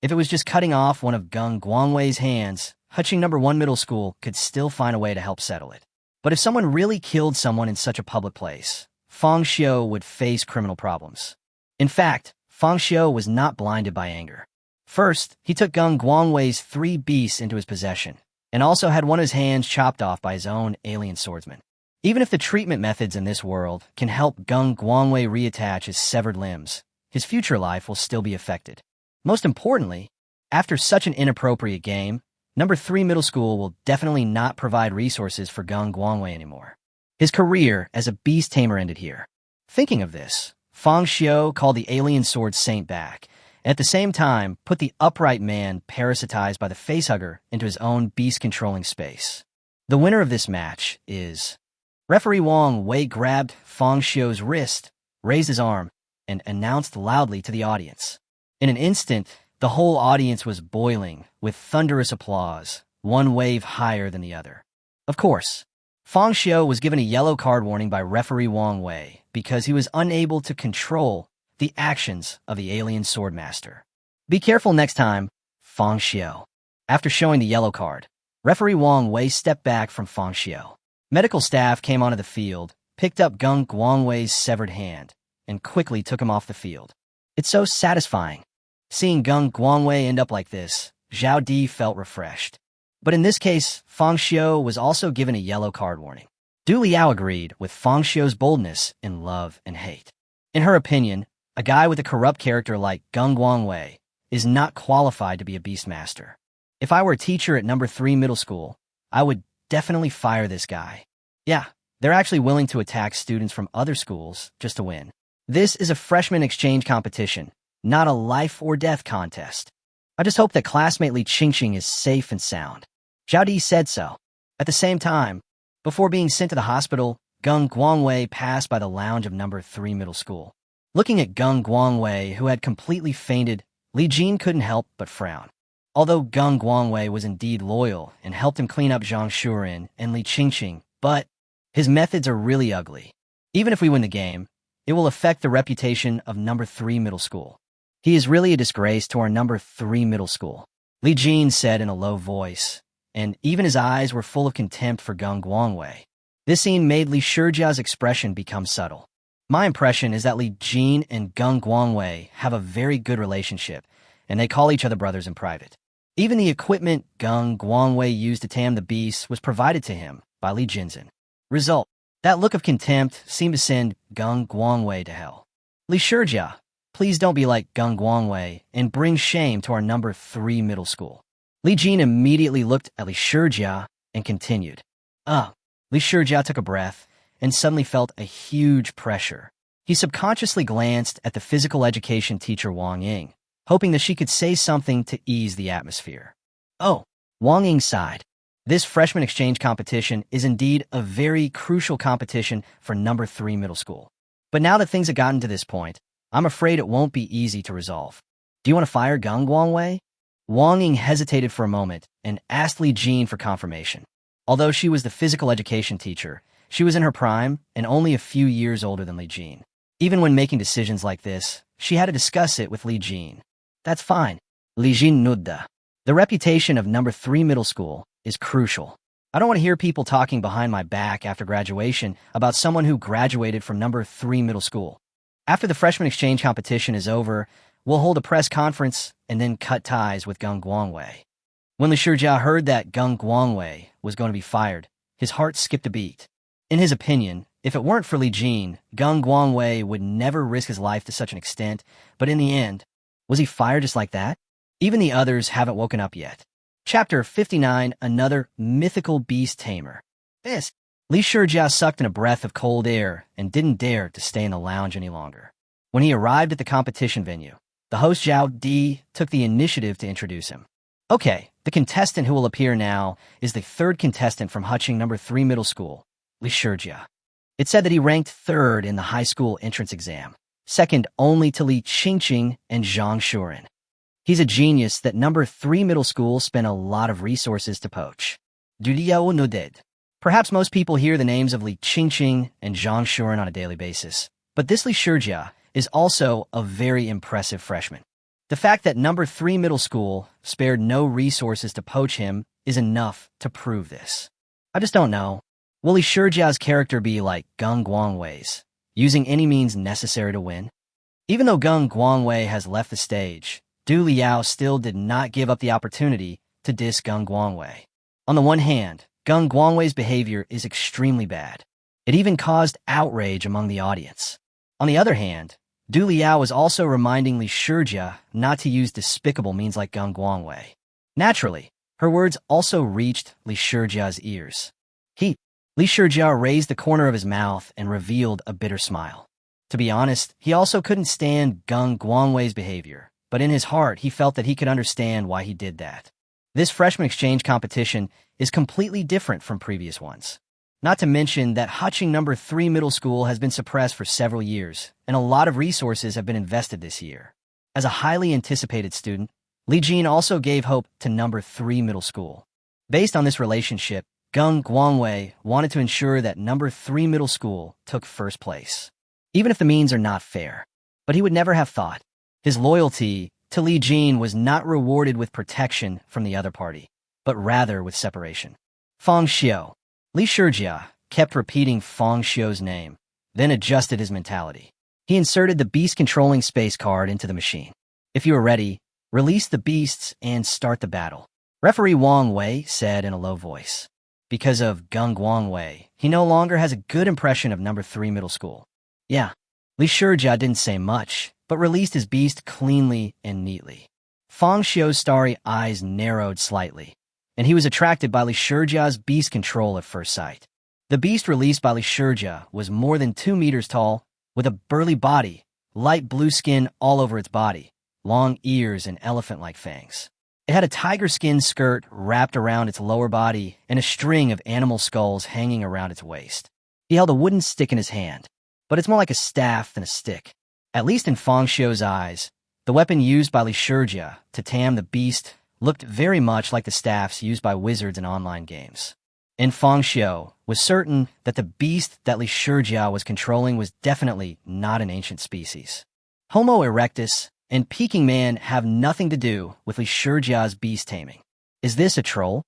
Speaker 1: If it was just cutting off one of Gung Guangwei's hands, Huqing No. 1 Middle School could still find a way to help settle it. But if someone really killed someone in such a public place, Fang Xiu would face criminal problems. In fact, Fang Xiu was not blinded by anger. First, he took Gung Guangwei's 3 beasts into his possession, and also had one of his hands chopped off by his own alien swordsman. Even if the treatment methods in this world can help Gung Guangwei reattach his severed limbs, his future life will still be affected. Most importantly, after such an inappropriate game, No. 3 Middle School will definitely not provide resources for Gung Guangwei anymore. His career as a beast tamer ended here. Thinking of this, Fang Xiu called the alien sword saint back, and at the same time put the upright man parasitized by the facehugger into his own beast-controlling space. The winner of this match is... Referee Wang Wei grabbed Fang Xiu's wrist, raised his arm, and announced loudly to the audience. In an instant, the whole audience was boiling, with thunderous applause, one wave higher than the other. Of course, Fang Xiu was given a yellow card warning by referee Wang Wei because he was unable to control the actions of the alien swordmaster. Be careful next time, Fang Xiu. After showing the yellow card, referee Wang Wei stepped back from Fang Xiu. Medical staff came onto the field, picked up Gung Guangwei's severed hand, and quickly took him off the field. It's so satisfying. Seeing Gung Guangwei end up like this, Zhao Di felt refreshed. But in this case, Fang Xiu was also given a yellow card warning. Du Liao agreed with Fang Xiu's boldness in love and hate. In her opinion, a guy with a corrupt character like Gung Guangwei is not qualified to be a beastmaster. If I were a teacher at No. 3 Middle School, I would definitely fire this guy. Yeah, they're actually willing to attack students from other schools just to win. This is a freshman exchange competition, not a life-or-death contest. I just hope that classmate Li Qingqing is safe and sound. Zhao Di said so. At the same time, before being sent to the hospital, Gung Guangwei passed by the lounge of No. 3 Middle School. Looking at Gung Guangwei, who had completely fainted, Li Jin couldn't help but frown. Although Gung Guangwei was indeed loyal and helped him clean up Zhang Shuren and Li Qingqing, but his methods are really ugly. Even if we win the game, it will affect the reputation of No. 3 Middle School. He is really a disgrace to our No. 3 Middle School, Li Jin said in a low voice, and even his eyes were full of contempt for Gung Guangwei. This scene made Li Shijia's expression become subtle. My impression is that Li Jin and Gung Guangwei have a very good relationship, and they call each other brothers in private. Even the equipment Gung Guangwei used to tame the beast was provided to him by Li Jinzhen. Result: that look of contempt seemed to send Gung Guangwei to hell. Li Shijia, please don't be like Gung Guangwei and bring shame to our No. 3 Middle School. Li Jin immediately looked at Li Shijia and continued. Li Shijia took a breath and suddenly felt a huge pressure. He subconsciously glanced at the physical education teacher Wang Ying, hoping that she could say something to ease the atmosphere. Oh, Wang Ying sighed. This freshman exchange competition is indeed a very crucial competition for No. 3 Middle School. But now that things have gotten to this point, I'm afraid it won't be easy to resolve. Do you want to fire Gung Guangwei? Wang Ying hesitated for a moment and asked Li Jin for confirmation. Although she was the physical education teacher, she was in her prime and only a few years older than Li Jin. Even when making decisions like this, she had to discuss it with Li Jin. That's fine. Li Jin nodded. The reputation of No. 3 Middle School is crucial. I don't want to hear people talking behind my back after graduation about someone who graduated from No. 3 Middle School. After the freshman exchange competition is over, we'll hold a press conference and then cut ties with Gung Guangwei. When Li Shijia heard that Gung Guangwei was going to be fired, his heart skipped a beat. In his opinion, If it weren't for Li Jin, Gung Guangwei would never risk his life to such an extent, but in the end, was he fired just like that? Even the others haven't woken up yet. Chapter 59, Another Mythical Beast Tamer. This. Li Shijia sucked in a breath of cold air and didn't dare to stay in the lounge any longer. When he arrived at the competition venue, the host Zhao Di took the initiative to introduce him. Okay, the contestant who will appear now is the third contestant from Huching No. 3 Middle School, Li Shijia. It said that he ranked third in the high school entrance exam, second only to Li Qingqing and Zhang Shuren. He's a genius that No. 3 Middle School spent a lot of resources to poach. Duliao Noded. Perhaps most people hear the names of Li Qingqing and Zhang Shuren on a daily basis, but this Li Shijia is also a very impressive freshman. The fact that No. 3 Middle School spared no resources to poach him is enough to prove this. I just don't know. Will Li Shijia's character be like Gung Guangwei's, using any means necessary to win? Even though Gung Guangwei has left the stage, Du Liao still did not give up the opportunity to diss Gung Guangwei. On the one hand, Gung Guangwei's behavior is extremely bad. It even caused outrage among the audience. On the other hand, Du Liao was also reminding Li Shijia not to use despicable means like Gung Guangwei. Naturally, her words also reached Li Shijia's ears. Li Shijia raised the corner of his mouth and revealed a bitter smile. To be honest, he also couldn't stand Gung Guangwei's behavior, but in his heart he felt that he could understand why he did that. This freshman exchange competition is completely different from previous ones. Not to mention that Huching No. 3 Middle School has been suppressed for several years, and a lot of resources have been invested this year. As a highly anticipated student, Li Jin also gave hope to No. 3 Middle School. Based on this relationship, Gung Guangwei wanted to ensure that No. 3 Middle School took first place, even if the means are not fair. But he would never have thought. His loyalty to Li Jin was not rewarded with protection from the other party, but rather with separation. Fang Xiu. Li Shijia kept repeating Fang Xiu's name, then adjusted his mentality. He inserted the beast-controlling space card into the machine. If you are ready, release the beasts and start the battle. Referee Wang Wei said in a low voice. Because of Gung Guangwei, he no longer has a good impression of No. 3 Middle School. Yeah, Li Shijia didn't say much, but released his beast cleanly and neatly. Fang Xiu's starry eyes narrowed slightly, and he was attracted by Li Shijia's beast control at first sight. The beast released by Li Shijia was more than 2 meters tall, with a burly body, light blue skin all over its body, long ears and elephant-like fangs. It had a tiger skin skirt wrapped around its lower body and a string of animal skulls hanging around its waist. He held a wooden stick in his hand, but it's more like a staff than a stick. At least in Fang Xiu's eyes, the weapon used by Li Shijia to tame the beast looked very much like the staffs used by wizards in online games. And Fang Xiu was certain that the beast that Li Shijia was controlling was definitely not an ancient species. Homo erectus and Peking Man have nothing to do with Li Shijia's beast taming. Is this a troll?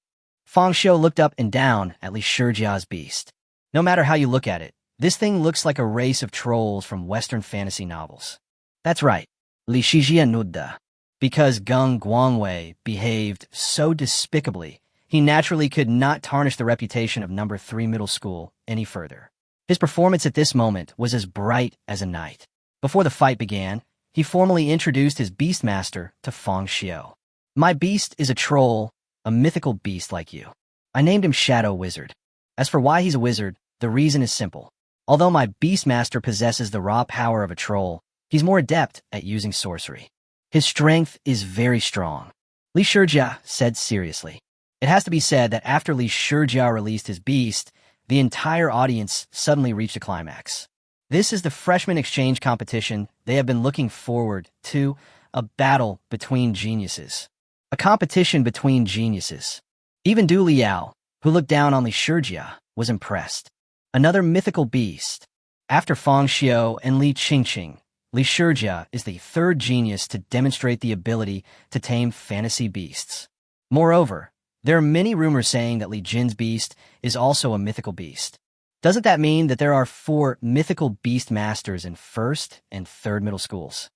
Speaker 1: Fang Xiu looked up and down at Li Shijia's beast. No matter how you look at it, this thing looks like a race of trolls from Western fantasy novels. That's right, Li Shijia Nudda. Because Gung Guangwei behaved so despicably, he naturally could not tarnish the reputation of No. 3 Middle School any further. His performance at this moment was as bright as a night. Before the fight began, he formally introduced his Beastmaster to Fang Xiu. My beast is a troll, a mythical beast like you. I named him Shadow Wizard. As for why he's a wizard, the reason is simple. Although my Beastmaster possesses the raw power of a troll, he's more adept at using sorcery. His strength is very strong. Li Shijia said seriously. It has to be said that after Li Shijia released his beast, the entire audience suddenly reached a climax. This is the freshman exchange competition they have been looking forward to, a battle between geniuses. A competition between geniuses. Even Du Liao, who looked down on Li Shijia, was impressed. Another mythical beast. After Fang Xiu and Li Qingqing, Li Shijia is the third genius to demonstrate the ability to tame fantasy beasts. Moreover, there are many rumors saying that Li Jin's beast is also a mythical beast. Doesn't that mean that there are 4 mythical beast masters in 1st and 3rd middle schools?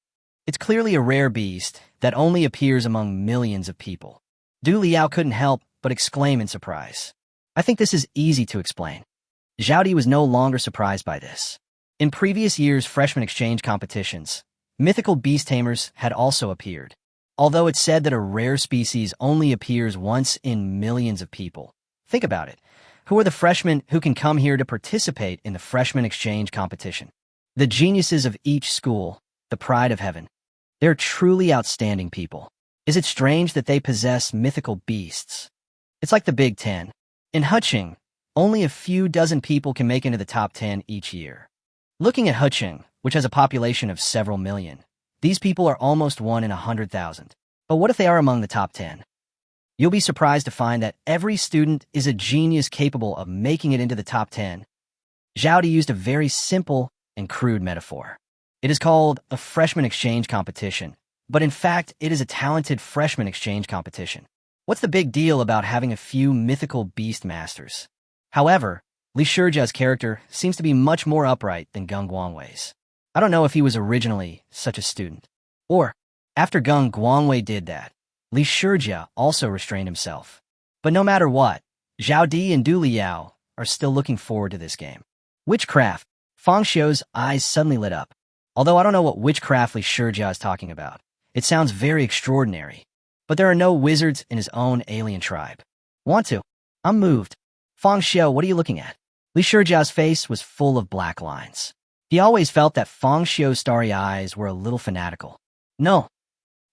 Speaker 1: It's clearly a rare beast that only appears among millions of people. Du Liao couldn't help but exclaim in surprise. I think this is easy to explain. Zhao Di was no longer surprised by this. In previous years' freshman exchange competitions, mythical beast tamers had also appeared, although it's said that a rare species only appears once in millions of people. Think about it. Who are the freshmen who can come here to participate in the freshman exchange competition? The geniuses of each school, the pride of heaven. They're truly outstanding people. Is it strange that they possess mythical beasts? It's like the Big Ten. In Huqing, only a few dozen people can make into the top 10 each year. Looking at Huqing, which has a population of several million, these people are almost 1 in 100,000. But what if they are among the top 10? You'll be surprised to find that every student is a genius capable of making it into the top 10. Zhao Di used a very simple and crude metaphor. It is called a freshman exchange competition, but in fact, it is a talented freshman exchange competition. What's the big deal about having a few mythical beast masters? However, Li Shijia's character seems to be much more upright than Geng Guangwei's. I don't know if he was originally such a student. Or, after Geng Guangwei did that, Li Shijia also restrained himself. But no matter what, Zhao Di and Du Liao are still looking forward to this game. Witchcraft. Fang Xiu's eyes suddenly lit up. Although I don't know what witchcraft Li Shijia is talking about. It sounds very extraordinary. But there are no wizards in his own alien tribe. Want to? I'm moved. Fang Xiu, what are you looking at? Li Shijia's face was full of black lines. He always felt that Fang Xiu's starry eyes were a little fanatical. No,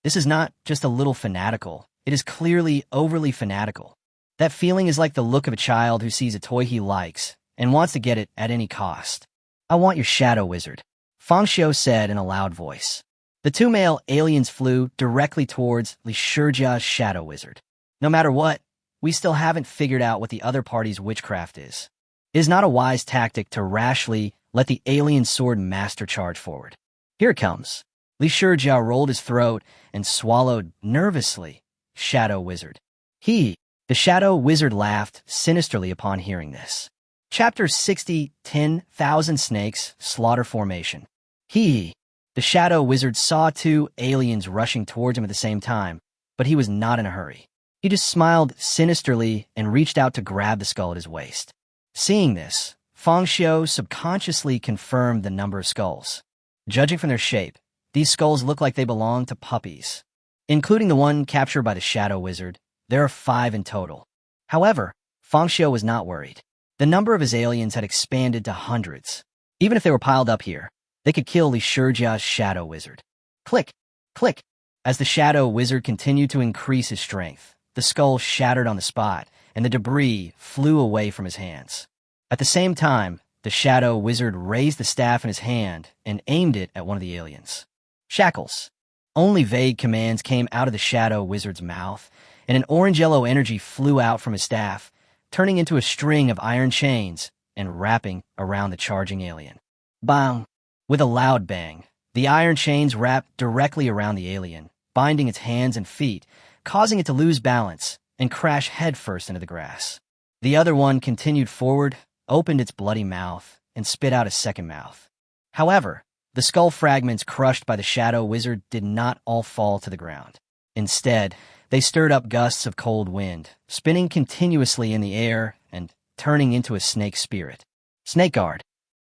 Speaker 1: this is not just a little fanatical. It is clearly overly fanatical. That feeling is like the look of a child who sees a toy he likes and wants to get it at any cost. I want your shadow wizard, Fang Xiu said in a loud voice. The two male aliens flew directly towards Li Shijia's shadow wizard. No matter what, we still haven't figured out what the other party's witchcraft is. It is not a wise tactic to rashly let the alien sword master charge forward. Here it comes. Li Shijia rolled his throat and swallowed nervously. Shadow wizard. The shadow wizard laughed sinisterly upon hearing this. Chapter 60, 10,000 Snakes, Slaughter Formation. The shadow wizard saw two aliens rushing towards him at the same time, but he was not in a hurry. He just smiled sinisterly and reached out to grab the skull at his waist. Seeing this, Fang Xiu subconsciously confirmed the number of skulls. Judging from their shape, these skulls look like they belong to puppies. Including the one captured by the shadow wizard, there are 5 in total. However, Fang Xiu was not worried. The number of his aliens had expanded to hundreds. Even if they were piled up here, they could kill Li Shijia's shadow wizard. Click, click. As the shadow wizard continued to increase his strength, the skull shattered on the spot, and the debris flew away from his hands. At the same time, the shadow wizard raised the staff in his hand and aimed it at one of the aliens. Shackles. Only vague commands came out of the shadow wizard's mouth, and an orange-yellow energy flew out from his staff, turning into a string of iron chains and wrapping around the charging alien. Bang! With a loud bang, the iron chains wrapped directly around the alien, binding its hands and feet, causing it to lose balance and crash headfirst into the grass. The other one continued forward, opened its bloody mouth, and spit out a second mouth. However, the skull fragments crushed by the shadow wizard did not all fall to the ground. Instead, they stirred up gusts of cold wind, spinning continuously in the air and turning into a snake spirit. Snake guard,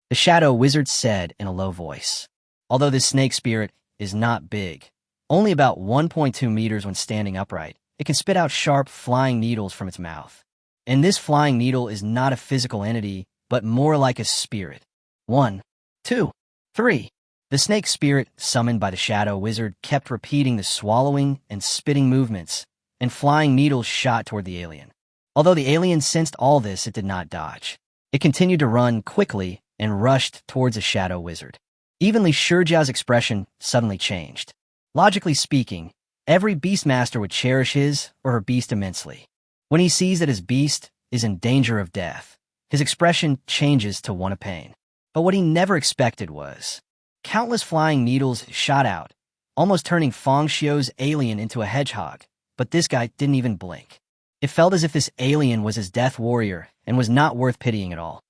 Speaker 1: the shadow wizard said in a low voice. Although this snake spirit is not big, only about 1.2 meters when standing upright, it can spit out sharp flying needles from its mouth. And this flying needle is not a physical entity, but more like a spirit. 1, 2, 3. The snake spirit, summoned by the shadow wizard, kept repeating the swallowing and spitting movements, and flying needles shot toward the alien. Although the alien sensed all this, it did not dodge. It continued to run quickly and rushed towards the shadow wizard. Even Li Shijia's expression suddenly changed. Logically speaking, every beastmaster would cherish his or her beast immensely. When he sees that his beast is in danger of death, his expression changes to one of pain. But what he never expected was countless flying needles shot out, almost turning Fang Xiu's alien into a hedgehog, but this guy didn't even blink. It felt as if this alien was his death warrior and was not worth pitying at all.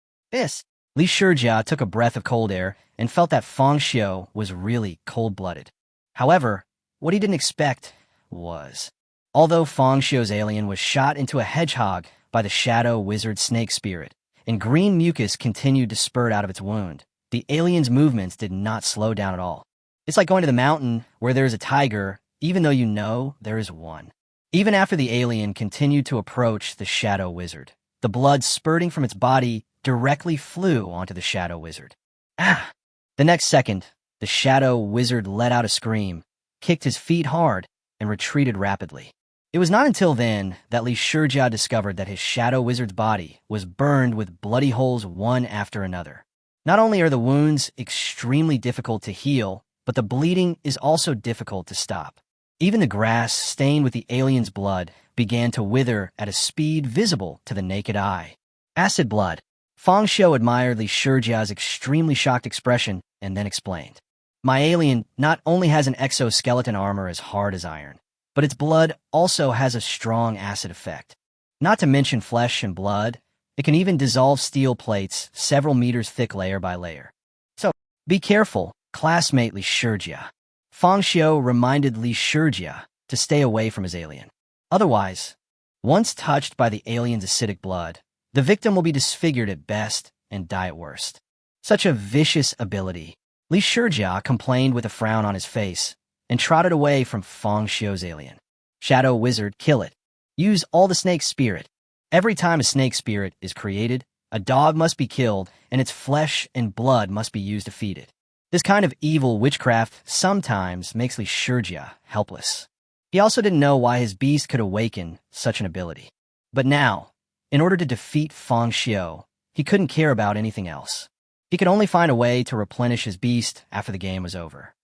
Speaker 1: Li Shijia took a breath of cold air and felt that Fang Xiu was really cold-blooded. However, what he didn't expect was, although Fang Xiu's alien was shot into a hedgehog by the shadow wizard snake spirit, and green mucus continued to spurt out of its wound. The alien's movements did not slow down at all. It's like going to the mountain where there is a tiger, even though you know there is one. Even after the alien continued to approach the shadow wizard, the blood spurting from its body directly flew onto the shadow wizard. Ah! The next second, the shadow wizard let out a scream, kicked his feet hard, and retreated rapidly. It was not until then that Li Shijia discovered that his shadow wizard's body was burned with bloody holes one after another. Not only are the wounds extremely difficult to heal, but the bleeding is also difficult to stop. Even the grass, stained with the alien's blood, began to wither at a speed visible to the naked eye. Acid blood. Fang Xiu admired Li Shijia's extremely shocked expression and then explained. My alien not only has an exoskeleton armor as hard as iron, but its blood also has a strong acid effect. Not to mention flesh and blood, it can even dissolve steel plates several meters thick layer by layer. So, be careful, classmate Li Shijia. Fang Xiu reminded Li Shijia to stay away from his alien. Otherwise, once touched by the alien's acidic blood, the victim will be disfigured at best and die at worst. Such a vicious ability. Li Shijia complained with a frown on his face and trotted away from Fang Xiu's alien. Shadow Wizard, kill it. Use all the snake spirit. Every time a snake spirit is created, a dog must be killed and its flesh and blood must be used to feed it. This kind of evil witchcraft sometimes makes Li Shijia helpless. He also didn't know why his beast could awaken such an ability. But now, in order to defeat Fang Xiu, he couldn't care about anything else. He could only find a way to replenish his beast after the game was over.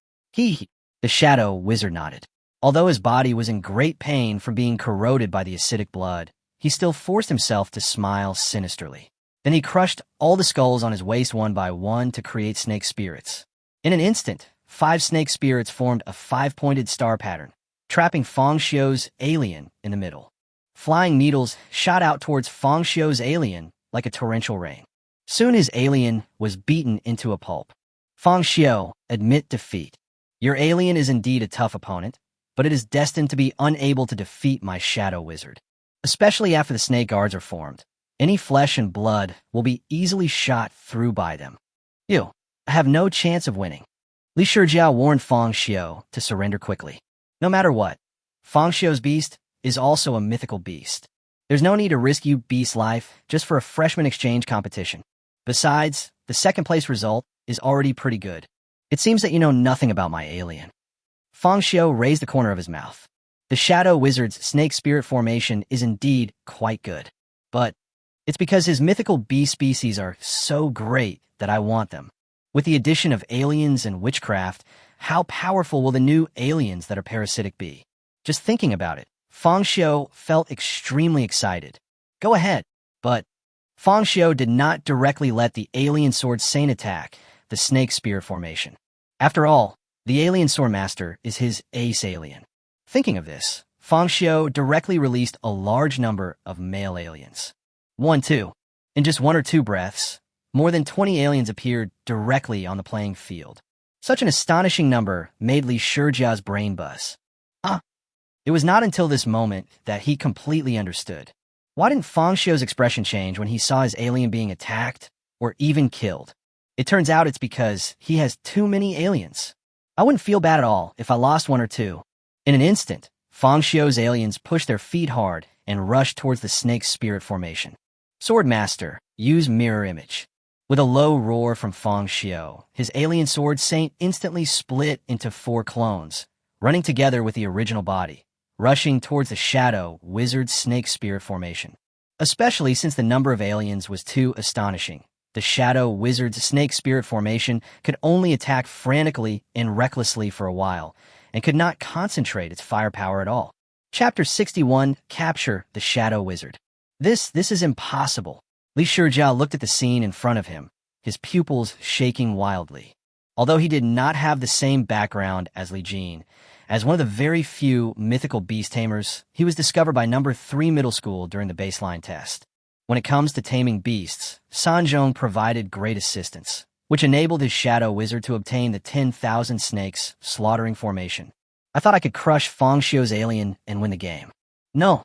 Speaker 1: The shadow wizard nodded. Although his body was in great pain from being corroded by the acidic blood, he still forced himself to smile sinisterly. Then he crushed all the skulls on his waist one by one to create snake spirits. In an instant, 5 snake spirits formed a 5-pointed star pattern, trapping Fang Xiu's alien in the middle. Flying needles shot out towards Fang Xiu's alien like a torrential rain. Soon his alien was beaten into a pulp. Fang Xiu, admit defeat. Your alien is indeed a tough opponent, but it is destined to be unable to defeat my shadow wizard. Especially after the snake guards are formed, any flesh and blood will be easily shot through by them. You have no chance of winning. Li Shijia warned Fang Xiu to surrender quickly. No matter what, Fang Xiu's beast is also a mythical beast. There's no need to risk your beast's life just for a freshman exchange competition. Besides, the second-place result is already pretty good. It seems that you know nothing about my alien. Fang Xiu raised the corner of his mouth. The shadow wizard's snake spirit formation is indeed quite good. But it's because his mythical beast species are so great that I want them. With the addition of aliens and witchcraft, how powerful will the new aliens that are parasitic be? Just thinking about it, Fang Xiu felt extremely excited. Go ahead. But Fang Xiu did not directly let the alien sword Saint attack the snake spear formation. After all, the alien sword master is his ace alien. Thinking of this, Fang Xiu directly released a large number of male aliens. 2. In just 1 or 2 breaths, more than 20 aliens appeared directly on the playing field. Such an astonishing number made Li Shijia's brain buzz. It was not until this moment that he completely understood. Why didn't Fang Xiu's expression change when he saw his alien being attacked or even killed? It turns out it's because he has too many aliens. I wouldn't feel bad at all if I lost 1 or 2. In an instant, Fang Xiu's aliens pushed their feet hard and rushed towards the snake's spirit formation. Swordmaster, use mirror image. With a low roar from Fang Xiu, his alien sword Saint instantly split into 4 clones, running together with the original body, rushing towards the shadow wizard's snake spirit formation. Especially since the number of aliens was too astonishing, the shadow wizard's snake spirit formation could only attack frantically and recklessly for a while, and could not concentrate its firepower at all. Chapter 61, Capture the Shadow Wizard. This is impossible. Li Shijia looked at the scene in front of him, his pupils shaking wildly. Although he did not have the same background as Li Jin, as one of the very few mythical beast tamers, he was discovered by number 3 middle school during the baseline test. When it comes to taming beasts, Sanzhong provided great assistance, which enabled his shadow wizard to obtain the 10,000 snakes slaughtering formation. I thought I could crush Fang Xiu's alien and win the game. No.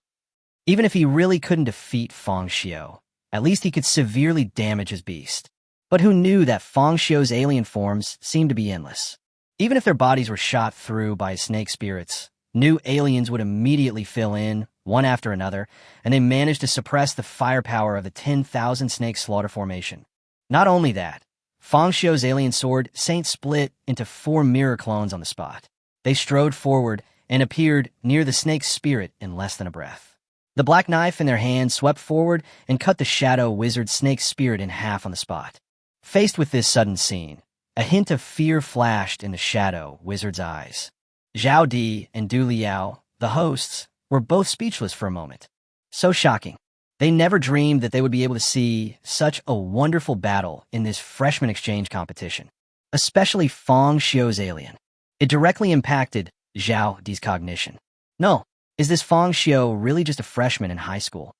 Speaker 1: Even if he really couldn't defeat Fang Xiu, At least he could severely damage his beast. But who knew that Fang Xiu's alien forms seemed to be endless? Even if their bodies were shot through by snake spirits, new aliens would immediately fill in, one after another, and they managed to suppress the firepower of the 10,000 snake slaughter formation. Not only that, Fang Xiu's alien sword Saint split into 4 mirror clones on the spot. They strode forward and appeared near the snake's spirit in less than a breath. The black knife in their hand swept forward and cut the shadow wizard snake's spirit in half on the spot. Faced with this sudden scene, a hint of fear flashed in the shadow wizard's eyes. Zhao Di and Du Liao, the hosts, were both speechless for a moment. So shocking. They never dreamed that they would be able to see such a wonderful battle in this freshman exchange competition, especially Fang Xiu's alien. It directly impacted Zhao Di's cognition. No, is this Fang Xiu really just a freshman in high school?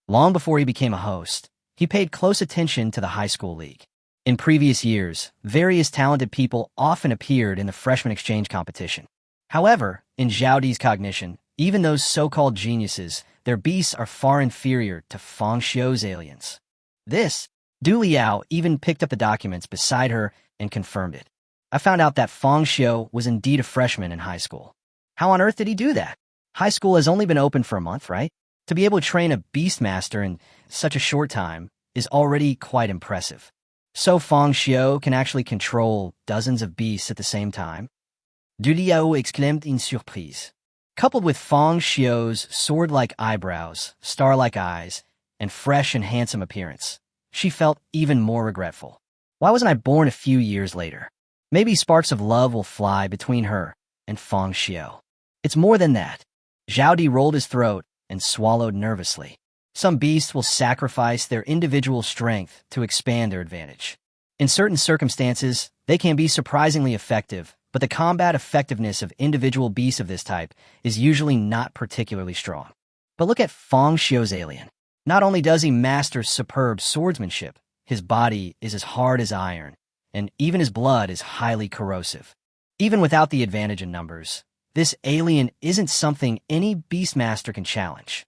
Speaker 1: Long before he became a host, he paid close attention to the high school league. In previous years, various talented people often appeared in the freshman exchange competition. However, in Zhao Di's cognition, even those so-called geniuses, their beasts are far inferior to Fang Xiu's aliens. This, Du Liao even picked up the documents beside her and confirmed it. I found out that Fang Xiu was indeed a freshman in high school. How on earth did he do that? High school has only been open for a month, right? To be able to train a beast master in such a short time is already quite impressive. So Fang Xiu can actually control dozens of beasts at the same time? Du Liao exclaimed in surprise. Coupled with Fang Xiu's sword-like eyebrows, star-like eyes, and fresh and handsome appearance, she felt even more regretful. Why wasn't I born a few years later? Maybe sparks of love will fly between her and Fang Xiu. It's more than that. Zhao Di rolled his throat and swallowed nervously. Some beasts will sacrifice their individual strength to expand their advantage. In certain circumstances, they can be surprisingly effective, but the combat effectiveness of individual beasts of this type is usually not particularly strong. But look at Fang Xiu's alien. Not only does he master superb swordsmanship, his body is as hard as iron, and even his blood is highly corrosive. Even without the advantage in numbers, this alien isn't something any beastmaster can challenge.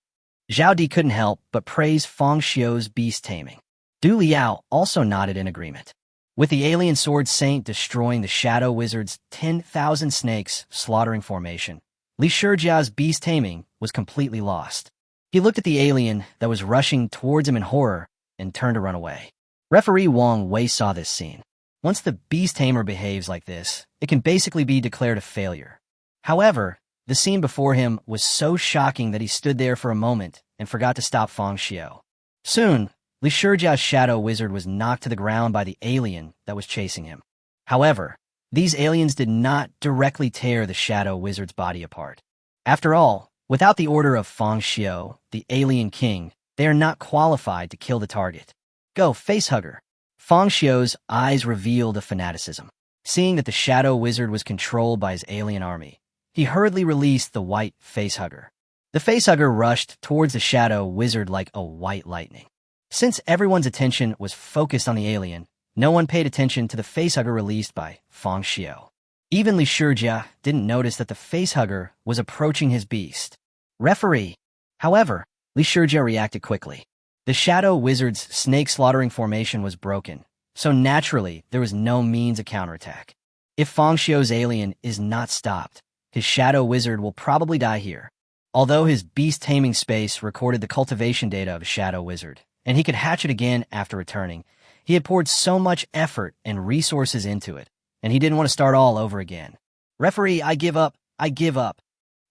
Speaker 1: Zhao Di couldn't help but praise Fang Xiu's beast-taming. Du Liao also nodded in agreement. With the alien sword Saint destroying the shadow wizard's 10,000 snakes slaughtering formation, Li Shijia's beast-taming was completely lost. He looked at the alien that was rushing towards him in horror and turned to run away. Referee Wang Wei saw this scene. Once the beast-tamer behaves like this, it can basically be declared a failure. However, the scene before him was so shocking that he stood there for a moment and forgot to stop Fang Xiu. Soon, Li Shijia's shadow wizard was knocked to the ground by the alien that was chasing him. However, these aliens did not directly tear the shadow wizard's body apart. After all, without the order of Fang Xiu, the alien king, they are not qualified to kill the target. Go, facehugger. Fang Xiu's eyes revealed a fanaticism. Seeing that the shadow wizard was controlled by his alien army, he hurriedly released the white facehugger. The facehugger rushed towards the shadow wizard like a white lightning. Since everyone's attention was focused on the alien, no one paid attention to the facehugger released by Fang Xiu. Even Li Shijia didn't notice that the facehugger was approaching his beast. Referee. However, Li Shijia reacted quickly. The shadow wizard's snake-slaughtering formation was broken, so naturally there was no means of counterattack. If Fang Xiu's alien is not stopped, his shadow wizard will probably die here. Although his beast-taming space recorded the cultivation data of a shadow wizard, and he could hatch it again after returning, he had poured so much effort and resources into it, and he didn't want to start all over again. Referee, I give up. I give up.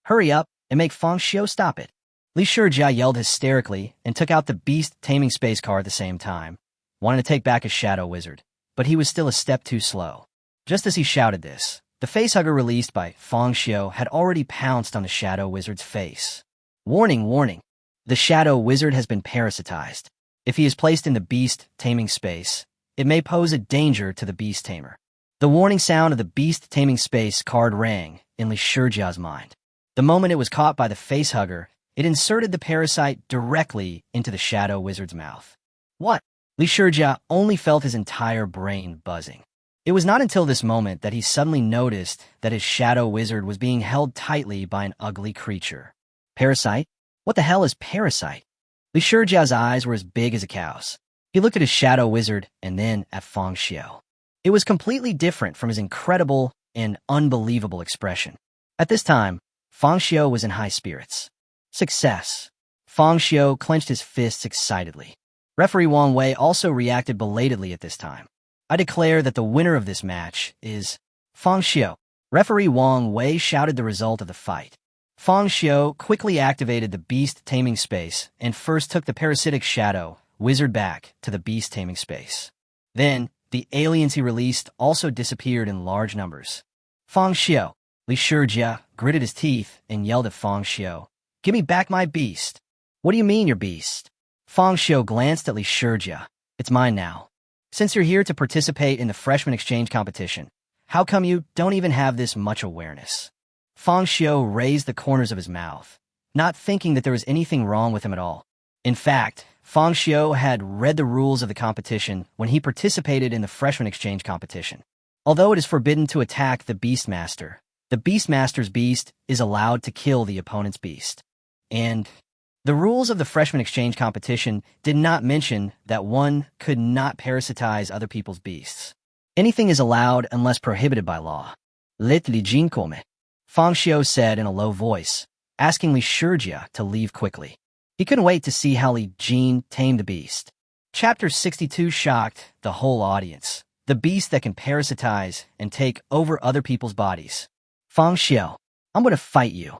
Speaker 1: Hurry up and make Fang Xiu stop it. Li Shijia yelled hysterically and took out the beast-taming space car at the same time, wanting to take back his shadow wizard, but he was still a step too slow. Just as he shouted this, the facehugger released by Fang Xiu had already pounced on the shadow wizard's face. Warning, warning. The shadow wizard has been parasitized. If he is placed in the beast-taming space, it may pose a danger to the beast-tamer. The warning sound of the beast-taming space card rang in Li Shijia's mind. The moment it was caught by the facehugger, it inserted the parasite directly into the shadow wizard's mouth. What? Li Shijia only felt his entire brain buzzing. It was not until this moment that he suddenly noticed that his shadow wizard was being held tightly by an ugly creature. Parasite? What the hell is parasite? Li Shijia's eyes were as big as a cow's. He looked at his shadow wizard and then at Fang Xiu. It was completely different from his incredible and unbelievable expression. At this time, Fang Xiu was in high spirits. Success. Fang Xiu clenched his fists excitedly. Referee Wang Wei also reacted belatedly at this time. I declare that the winner of this match is Fang Xiu. Referee Wang Wei shouted the result of the fight. Fang Xiu quickly activated the Beast-Taming space and first took the parasitic shadow wizard back to the Beast-Taming space. Then, the aliens he released also disappeared in large numbers. Fang Xiu. Li Shijia gritted his teeth and yelled at Fang Xiu, "Give me back my beast." "What do you mean, your beast?" Fang Xiu glanced at Li Shijia. "It's mine now. Since you're here to participate in the freshman exchange competition, how come you don't even have this much awareness?" Fang Xiu raised the corners of his mouth, not thinking that there was anything wrong with him at all. In fact, Fang Xiu had read the rules of the competition when he participated in the freshman exchange competition. Although it is forbidden to attack the Beastmaster, the Beastmaster's beast is allowed to kill the opponent's beast. And the rules of the freshman exchange competition did not mention that one could not parasitize other people's beasts. Anything is allowed unless prohibited by law. Let Li Jin come, Fang Xiu said in a low voice, asking Li Shijia to leave quickly. He couldn't wait to see how Li Jin tamed the beast. Chapter 62 shocked the whole audience. The beast that can parasitize and take over other people's bodies. Fang Xiu, I'm going to fight you.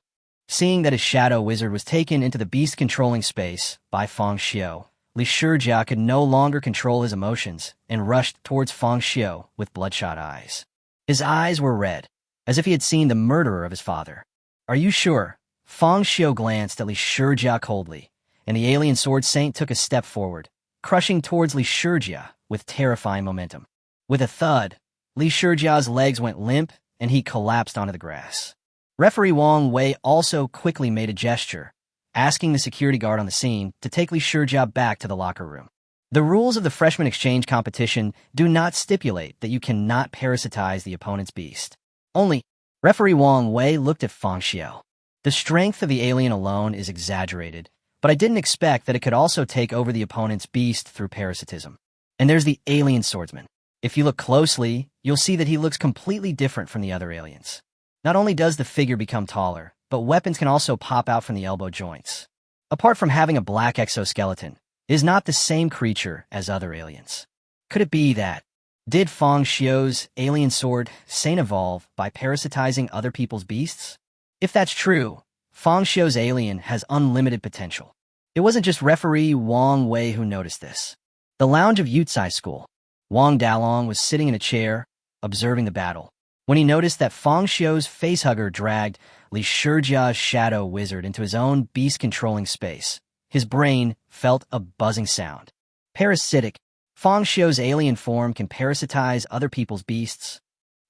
Speaker 1: Seeing that his shadow wizard was taken into the beast-controlling space by Fang Xiu, Li Shijia could no longer control his emotions and rushed towards Fang Xiu with bloodshot eyes. His eyes were red, as if he had seen the murderer of his father. Are you sure? Fang Xiu glanced at Li Shijia coldly, and the alien sword saint took a step forward, crushing towards Li Shijia with terrifying momentum. With a thud, Li Shijia's legs went limp and he collapsed onto the grass. Referee Wang Wei also quickly made a gesture, asking the security guard on the scene to take Li Shijia back to the locker room. The rules of the freshman exchange competition do not stipulate that you cannot parasitize the opponent's beast. Only, Referee Wang Wei looked at Fang Xiu. The strength of the alien alone is exaggerated, but I didn't expect that it could also take over the opponent's beast through parasitism. And there's the alien swordsman. If you look closely, you'll see that he looks completely different from the other aliens. Not only does the figure become taller, but weapons can also pop out from the elbow joints. Apart from having a black exoskeleton, it is not the same creature as other aliens. Could it be that? Did Fang Xiu's alien sword saint evolve by parasitizing other people's beasts? If that's true, Fang Xiu's alien has unlimited potential. It wasn't just referee Wang Wei who noticed this. The lounge of Yutsai School. Wang Dalong was sitting in a chair, observing the battle, when he noticed that Fang Xiu's facehugger dragged Li Shijia's shadow wizard into his own beast-controlling space. His brain felt a buzzing sound. Parasitic. Fang Xiu's alien form can parasitize other people's beasts.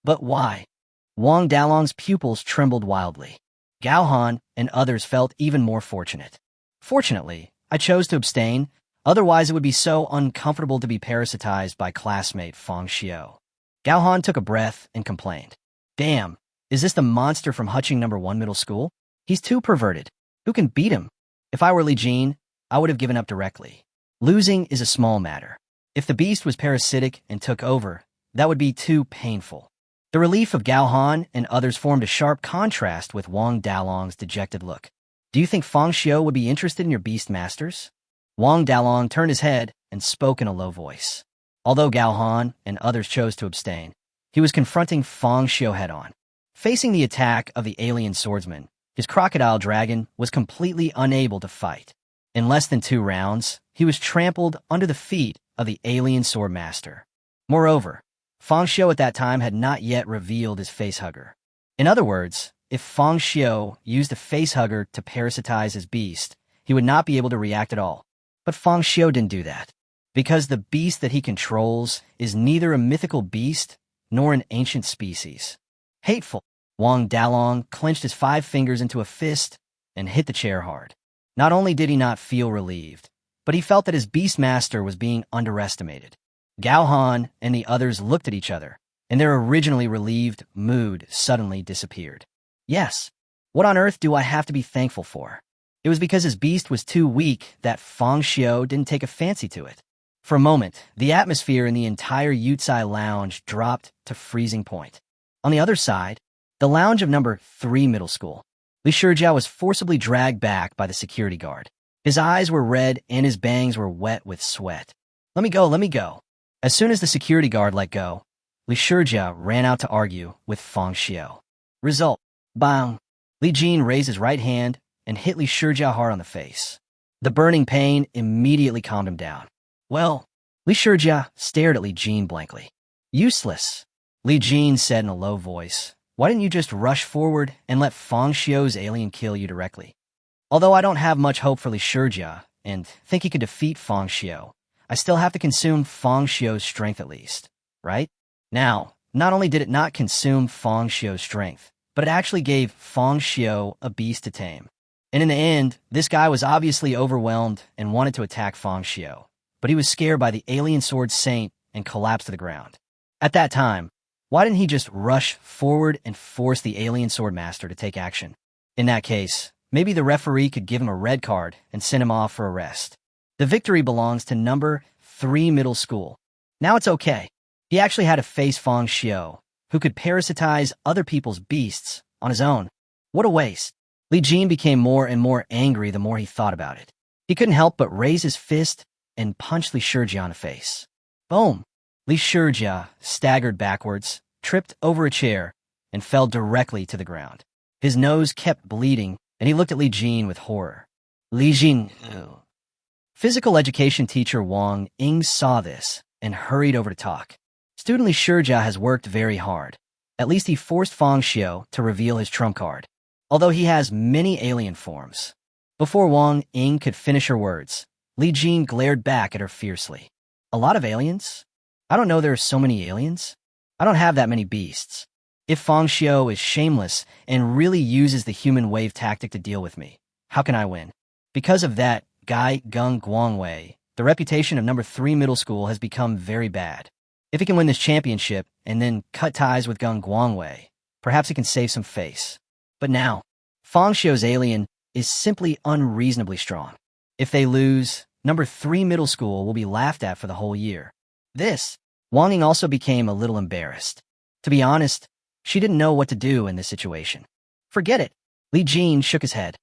Speaker 1: But why? Wang Dalong's pupils trembled wildly. Gao Han and others felt even more fortunate. Fortunately, I chose to abstain, otherwise it would be so uncomfortable to be parasitized by classmate Fang Xiu. Gao Han took a breath and complained. Damn, is this the monster from Huching No. 1 Middle School? He's too perverted. Who can beat him? If I were Li Jin, I would have given up directly. Losing is a small matter. If the beast was parasitic and took over, that would be too painful. The relief of Gao Han and others formed a sharp contrast with Wang Dalong's dejected look. Do you think Fang Xiu would be interested in your beast masters? Wang Dalong turned his head and spoke in a low voice. Although Gao Han and others chose to abstain, he was confronting Fang Xiu head-on. Facing the attack of the alien swordsman, his crocodile dragon was completely unable to fight. In less than 2 rounds, he was trampled under the feet of the alien swordmaster. Moreover, Fang Xiu at that time had not yet revealed his facehugger. In other words, if Fang Xiu used a facehugger to parasitize his beast, he would not be able to react at all. But Fang Xiu didn't do that, because the beast that he controls is neither a mythical beast nor an ancient species. Hateful. Wang Dalong clenched his 5 fingers into a fist and hit the chair hard. Not only did he not feel relieved, but he felt that his beastmaster was being underestimated. Gao Han and the others looked at each other, and their originally relieved mood suddenly disappeared. Yes, what on earth do I have to be thankful for? It was because his beast was too weak that Fang Xiu didn't take a fancy to it. For a moment, the atmosphere in the entire Yutsai lounge dropped to freezing point. On the other side, the lounge of number 3 middle school, Li Shijiao was forcibly dragged back by the security guard. His eyes were red and his bangs were wet with sweat. Let me go, let me go. As soon as the security guard let go, Li Shijiao ran out to argue with Fang Xiu. Result, bang. Li Jin raised his right hand and hit Li Shijiao hard on the face. The burning pain immediately calmed him down. Well, Li Shijiao stared at Li Jin blankly. Useless, Li Jin said in a low voice. Why didn't you just rush forward and let Fang Xiu's alien kill you directly? Although I don't have much hope for Li Shijiao and think he could defeat Fang Xiu, I still have to consume Fang Xiu's strength at least, right? Now, not only did it not consume Fang Xiu's strength, but it actually gave Fang Xiu a beast to tame. And in the end, this guy was obviously overwhelmed and wanted to attack Fang Xiu, but he was scared by the alien sword saint and collapsed to the ground. At that time, why didn't he just rush forward and force the alien sword master to take action? In that case, maybe the referee could give him a red card and send him off for arrest. The victory belongs to number 3 middle school. Now it's okay. He actually had to face Fang Xiu, who could parasitize other people's beasts on his own. What a waste. Li Jin became more and more angry the more he thought about it. He couldn't help but raise his fist and punch Li Shijiao in the face. Boom! Li Shijiao staggered backwards, tripped over a chair, and fell directly to the ground. His nose kept bleeding, and he looked at Li Jin with horror. Li Jin. Physical education teacher Wang Ying saw this and hurried over to talk. Student Li Shijiao has worked very hard. At least he forced Fang Xiu to reveal his trump card, although he has many alien forms. Before Wang Ying could finish her words, Li Jin glared back at her fiercely. A lot of aliens? I don't know there are so many aliens. I don't have that many beasts. If Fang Xiu is shameless and really uses the human wave tactic to deal with me, how can I win? Because of that, Gai Gung Guangwei, the reputation of number 3 middle school has become very bad. If he can win this championship and then cut ties with Gung Guangwei, perhaps he can save some face. But now, Fang Xiu's alien is simply unreasonably strong. If they lose, number 3 middle school will be laughed at for the whole year. Wang Ying also became a little embarrassed. To be honest, she didn't know what to do in this situation. Forget it. Li Jin shook his head.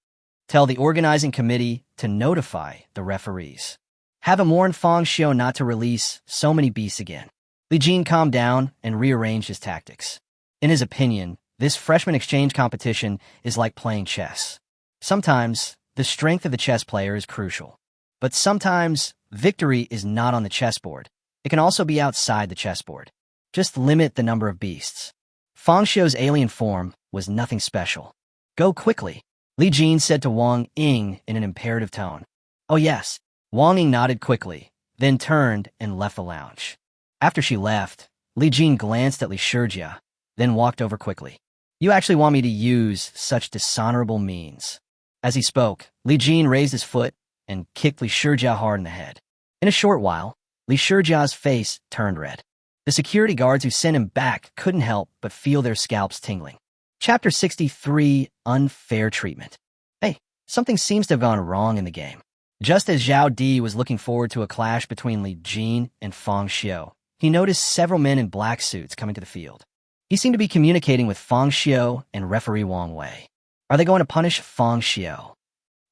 Speaker 1: Tell the organizing committee to notify the referees. Have him warn Fang Xiu not to release so many beasts again. Li Jin calmed down and rearranged his tactics. In his opinion, this freshman exchange competition is like playing chess. Sometimes, the strength of the chess player is crucial. But sometimes, victory is not on the chessboard. It can also be outside the chessboard. Just limit the number of beasts. Fang Xiu's alien form was nothing special. Go quickly, Li Jin said to Wang Ying in an imperative tone. Oh yes, Wang Ying nodded quickly, then turned and left the lounge. After she left, Li Jin glanced at Li Shijiao, then walked over quickly. You actually want me to use such dishonorable means? As he spoke, Li Jin raised his foot and kicked Li Shijiao hard in the head. In a short while, Li Shijiao's face turned red. The security guards who sent him back couldn't help but feel their scalps tingling. Chapter 63, Unfair Treatment. Hey, something seems to have gone wrong in the game. Just as Zhao Di was looking forward to a clash between Li Jin and Fang Xiu, he noticed several men in black suits coming to the field. He seemed to be communicating with Fang Xiu and referee Wang Wei. Are they going to punish Fang Xiu?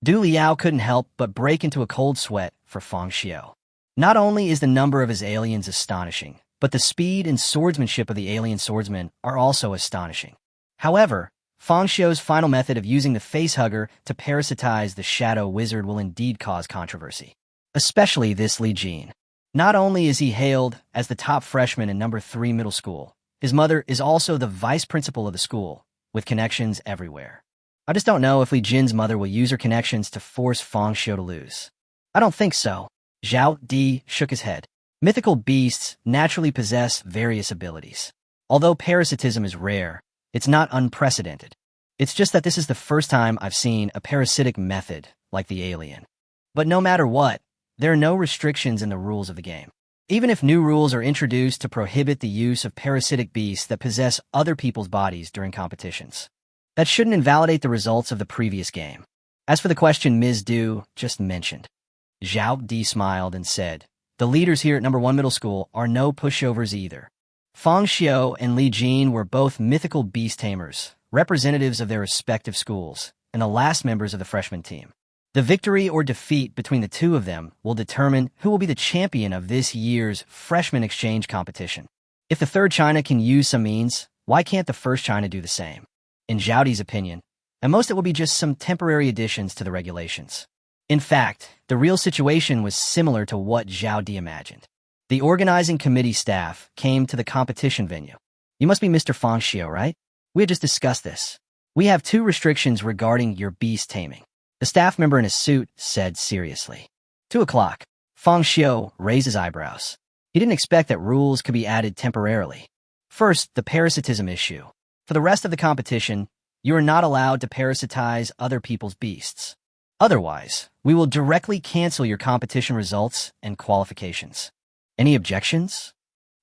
Speaker 1: Du Liao couldn't help but break into a cold sweat for Fang Xiu. Not only is the number of his aliens astonishing, but the speed and swordsmanship of the alien swordsmen are also astonishing. However, Fang Xiu's final method of using the facehugger to parasitize the shadow wizard will indeed cause controversy. Especially this Li Jin. Not only is he hailed as the top freshman in number 3 middle school, his mother is also the vice principal of the school, with connections everywhere. I just don't know if Li Jin's mother will use her connections to force Fang Xiu to lose. I don't think so. Zhao Di shook his head. Mythical beasts naturally possess various abilities. Although parasitism is rare, it's not unprecedented. It's just that this is the first time I've seen a parasitic method like the alien. But no matter what, there are no restrictions in the rules of the game. Even if new rules are introduced to prohibit the use of parasitic beasts that possess other people's bodies during competitions, that shouldn't invalidate the results of the previous game. As for the question Ms. Du just mentioned, Zhao Di smiled and said, the leaders here at number 1 middle school are no pushovers either. Fang Xiu and Li Jin were both mythical beast tamers, representatives of their respective schools, and the last members of the freshman team. The victory or defeat between the two of them will determine who will be the champion of this year's freshman exchange competition. If the third China can use some means, why can't the first China do the same? In Zhao Di's opinion, at most it will be just some temporary additions to the regulations. In fact, the real situation was similar to what Zhao Di imagined. The organizing committee staff came to the competition venue. You must be Mr. Fang Xiu, right? We had just discussed this. We have 2 restrictions regarding your beast taming. The staff member in a suit said seriously. 2 o'clock. Fang Xiu raised his eyebrows. He didn't expect that rules could be added temporarily. First, the parasitism issue. For the rest of the competition, you are not allowed to parasitize other people's beasts. Otherwise, we will directly cancel your competition results and qualifications. Any objections?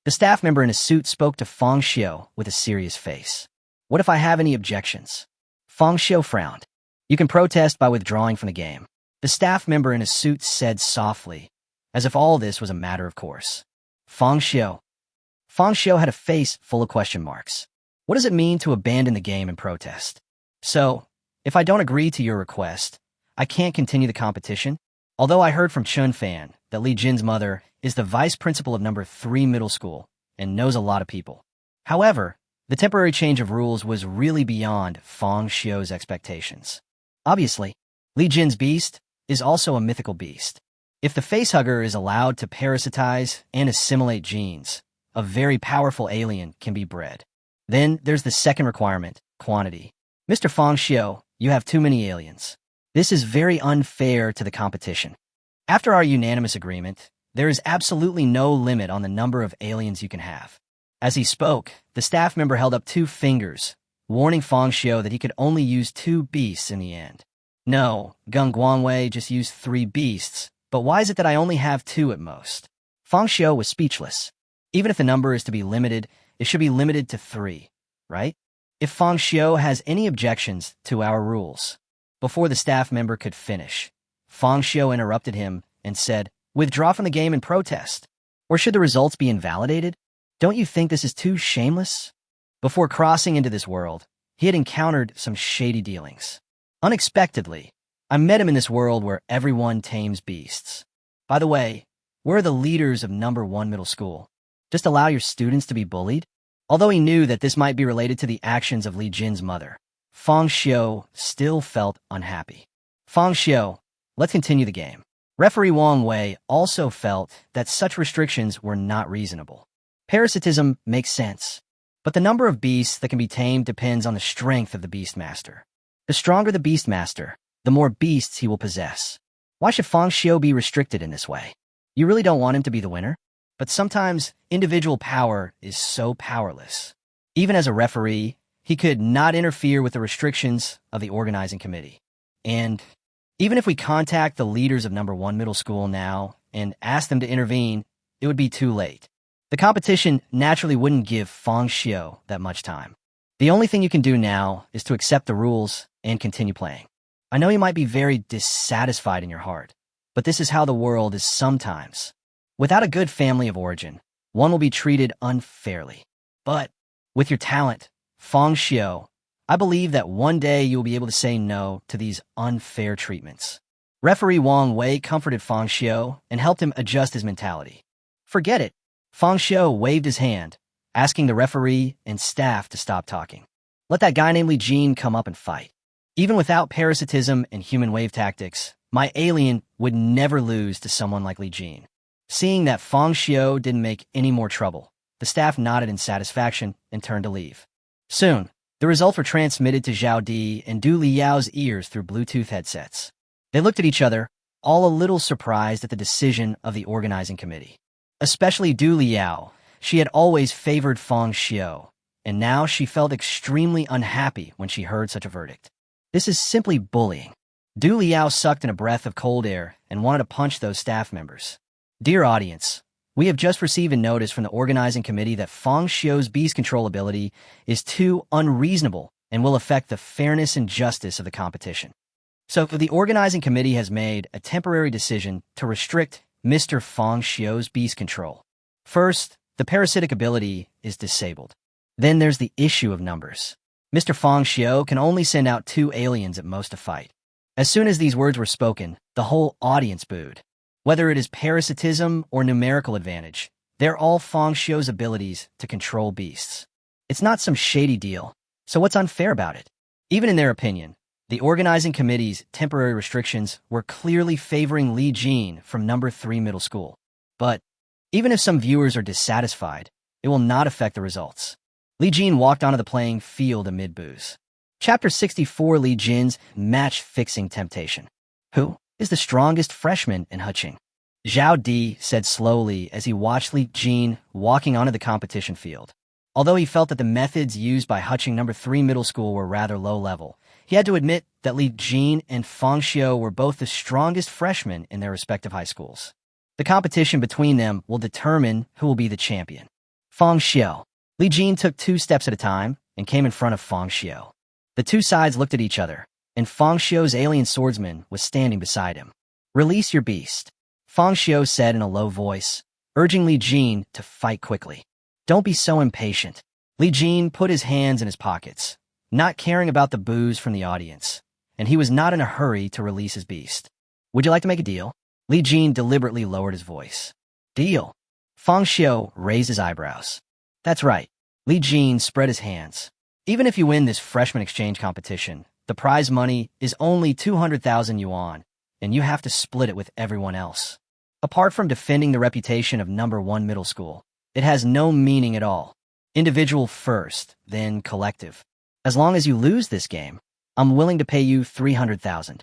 Speaker 1: The staff member in a suit spoke to Fang Xiu with a serious face. What if I have any objections? Fang Xiu frowned. You can protest by withdrawing from the game. The staff member in a suit said softly, as if all this was a matter of course. Fang Xiu. Fang Xiu had a face full of question marks. What does it mean to abandon the game and protest? So, if I don't agree to your request, I can't continue the competition? Although I heard from Chun Fan that Li Jin's mother is the vice principal of number 3 middle school and knows a lot of people. However, the temporary change of rules was really beyond Fang Xiu's expectations. Obviously, Li Jin's beast is also a mythical beast. If the facehugger is allowed to parasitize and assimilate genes, a very powerful alien can be bred. Then there's the second requirement, quantity. Mr. Fang Xiu, you have too many aliens. This is very unfair to the competition. After our unanimous agreement, there is absolutely no limit on the number of aliens you can have. As he spoke, the staff member held up 2 fingers, warning Fang Xiu that he could only use 2 beasts in the end. No, Gung Guangwei just used 3 beasts, but why is it that I only have 2 at most? Fang Xiu was speechless. Even if the number is to be limited, it should be limited to 3, right? If Fang Xiu has any objections to our rules. Before the staff member could finish, Fang Xiu interrupted him and said, withdraw from the game and protest. Or should the results be invalidated? Don't you think this is too shameless? Before crossing into this world, he had encountered some shady dealings. Unexpectedly, I met him in this world where everyone tames beasts. By the way, we're the leaders of number 1 middle school. Just allow your students to be bullied? Although he knew that this might be related to the actions of Li Jin's mother, Fang Xiu still felt unhappy. Fang Xiu, let's continue the game. Referee Wang Wei also felt that such restrictions were not reasonable. Parasitism makes sense, but the number of beasts that can be tamed depends on the strength of the Beastmaster. The stronger the Beastmaster, the more beasts he will possess. Why should Fang Xiu be restricted in this way? You really don't want him to be the winner? But sometimes individual power is so powerless. Even as a referee, he could not interfere with the restrictions of the organizing committee. And even if we contact the leaders of number 1 middle school now and ask them to intervene, it would be too late. The competition naturally wouldn't give Fang Xiu that much time. The only thing you can do now is to accept the rules and continue playing. I know you might be very dissatisfied in your heart, but this is how the world is sometimes. Without a good family of origin, one will be treated unfairly. But with your talent, Fang Xiu, I believe that one day you will be able to say no to these unfair treatments. Referee Wang Wei comforted Fang Xiu and helped him adjust his mentality. Forget it. Fang Xiu waved his hand, asking the referee and staff to stop talking. Let that guy named Li Jin come up and fight. Even without parasitism and human wave tactics, my alien would never lose to someone like Li Jin. Seeing that Fang Xiu didn't make any more trouble, the staff nodded in satisfaction and turned to leave. Soon, the results were transmitted to Zhao Di and Du Liao's ears through Bluetooth headsets. They looked at each other, all a little surprised at the decision of the organizing committee. Especially Du Liao. She had always favored Fang Xiu, and now she felt extremely unhappy when she heard such a verdict. This is simply bullying. Du Liao sucked in a breath of cold air and wanted to punch those staff members. Dear audience, we have just received a notice from the organizing committee that Fang Xiu's beast control ability is too unreasonable and will affect the fairness and justice of the competition. So the organizing committee has made a temporary decision to restrict Mr. Fang Xiu's beast control. First, the parasitic ability is disabled. Then there's the issue of numbers. Mr. Fang Xiu can only send out 2 aliens at most to fight. As soon as these words were spoken, the whole audience booed. Whether it is parasitism or numerical advantage, they're all Fang Xiu's abilities to control beasts. It's not some shady deal, so what's unfair about it? Even in their opinion, the organizing committee's temporary restrictions were clearly favoring Li Jin from number 3 middle school. But even if some viewers are dissatisfied, it will not affect the results. Li Jin walked onto the playing field amid boos. Chapter 64, Li Jin's match-fixing temptation. Who is the strongest freshman in Huqing? Zhao Di said slowly as he watched Li Jin walking onto the competition field. Although he felt that the methods used by Huqing number 3 middle school were rather low level, he had to admit that Li Jin and Fang Xiu were both the strongest freshmen in their respective high schools. The competition between them will determine who will be the champion. Fang Xiu. Li Jin took 2 steps at a time and came in front of Fang Xiu. The 2 sides looked at each other, and Fang Xiu's alien swordsman was standing beside him. Release your beast, Fang Xiu said in a low voice, urging Li Jin to fight quickly. Don't be so impatient. Li Jin put his hands in his pockets, not caring about the boos from the audience, and he was not in a hurry to release his beast. Would you like to make a deal? Li Jin deliberately lowered his voice. Deal? Fang Xiu raised his eyebrows. That's right. Li Jin spread his hands. Even if you win this freshman exchange competition, the prize money is only 200,000 yuan, and you have to split it with everyone else. Apart from defending the reputation of number 1 middle school, it has no meaning at all. Individual first, then collective. As long as you lose this game, I'm willing to pay you 300,000.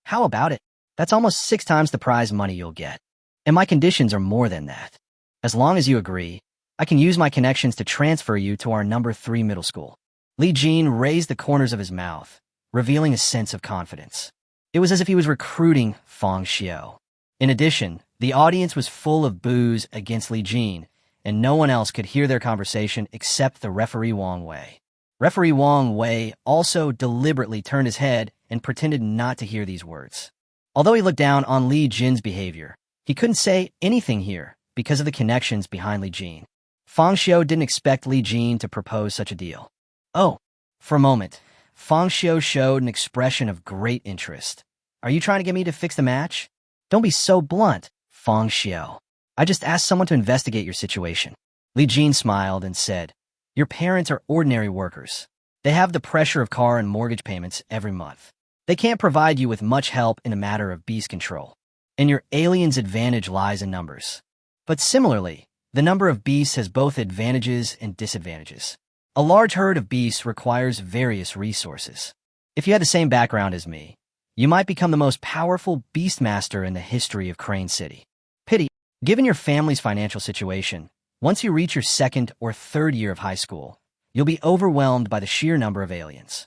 Speaker 1: How about it? That's almost 6 times the prize money you'll get. And my conditions are more than that. As long as you agree, I can use my connections to transfer you to our number 3 middle school. Li Jin raised the corners of his mouth, revealing a sense of confidence. It was as if he was recruiting Fang Xiu. In addition, the audience was full of boos against Li Jin, and no one else could hear their conversation except the referee Wang Wei. Referee Wang Wei also deliberately turned his head and pretended not to hear these words. Although he looked down on Li Jin's behavior, he couldn't say anything here because of the connections behind Li Jin. Fang Xiu didn't expect Li Jin to propose such a deal. Oh, for a moment, Fang Xiu showed an expression of great interest. Are you trying to get me to fix the match? Don't be so blunt, Fang Xiu. I just asked someone to investigate your situation. Li Jin smiled and said, your parents are ordinary workers. They have the pressure of car and mortgage payments every month. They can't provide you with much help in a matter of beast control. And your alien's advantage lies in numbers. But similarly, the number of beasts has both advantages and disadvantages. A large herd of beasts requires various resources. If you had the same background as me, you might become the most powerful beastmaster in the history of Crane City. Pity, given your family's financial situation, once you reach your 2nd or 3rd year of high school, you'll be overwhelmed by the sheer number of aliens.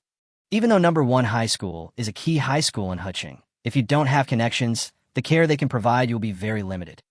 Speaker 1: Even though number 1 high school is a key high school in Huqing, if you don't have connections, the care they can provide you will be very limited.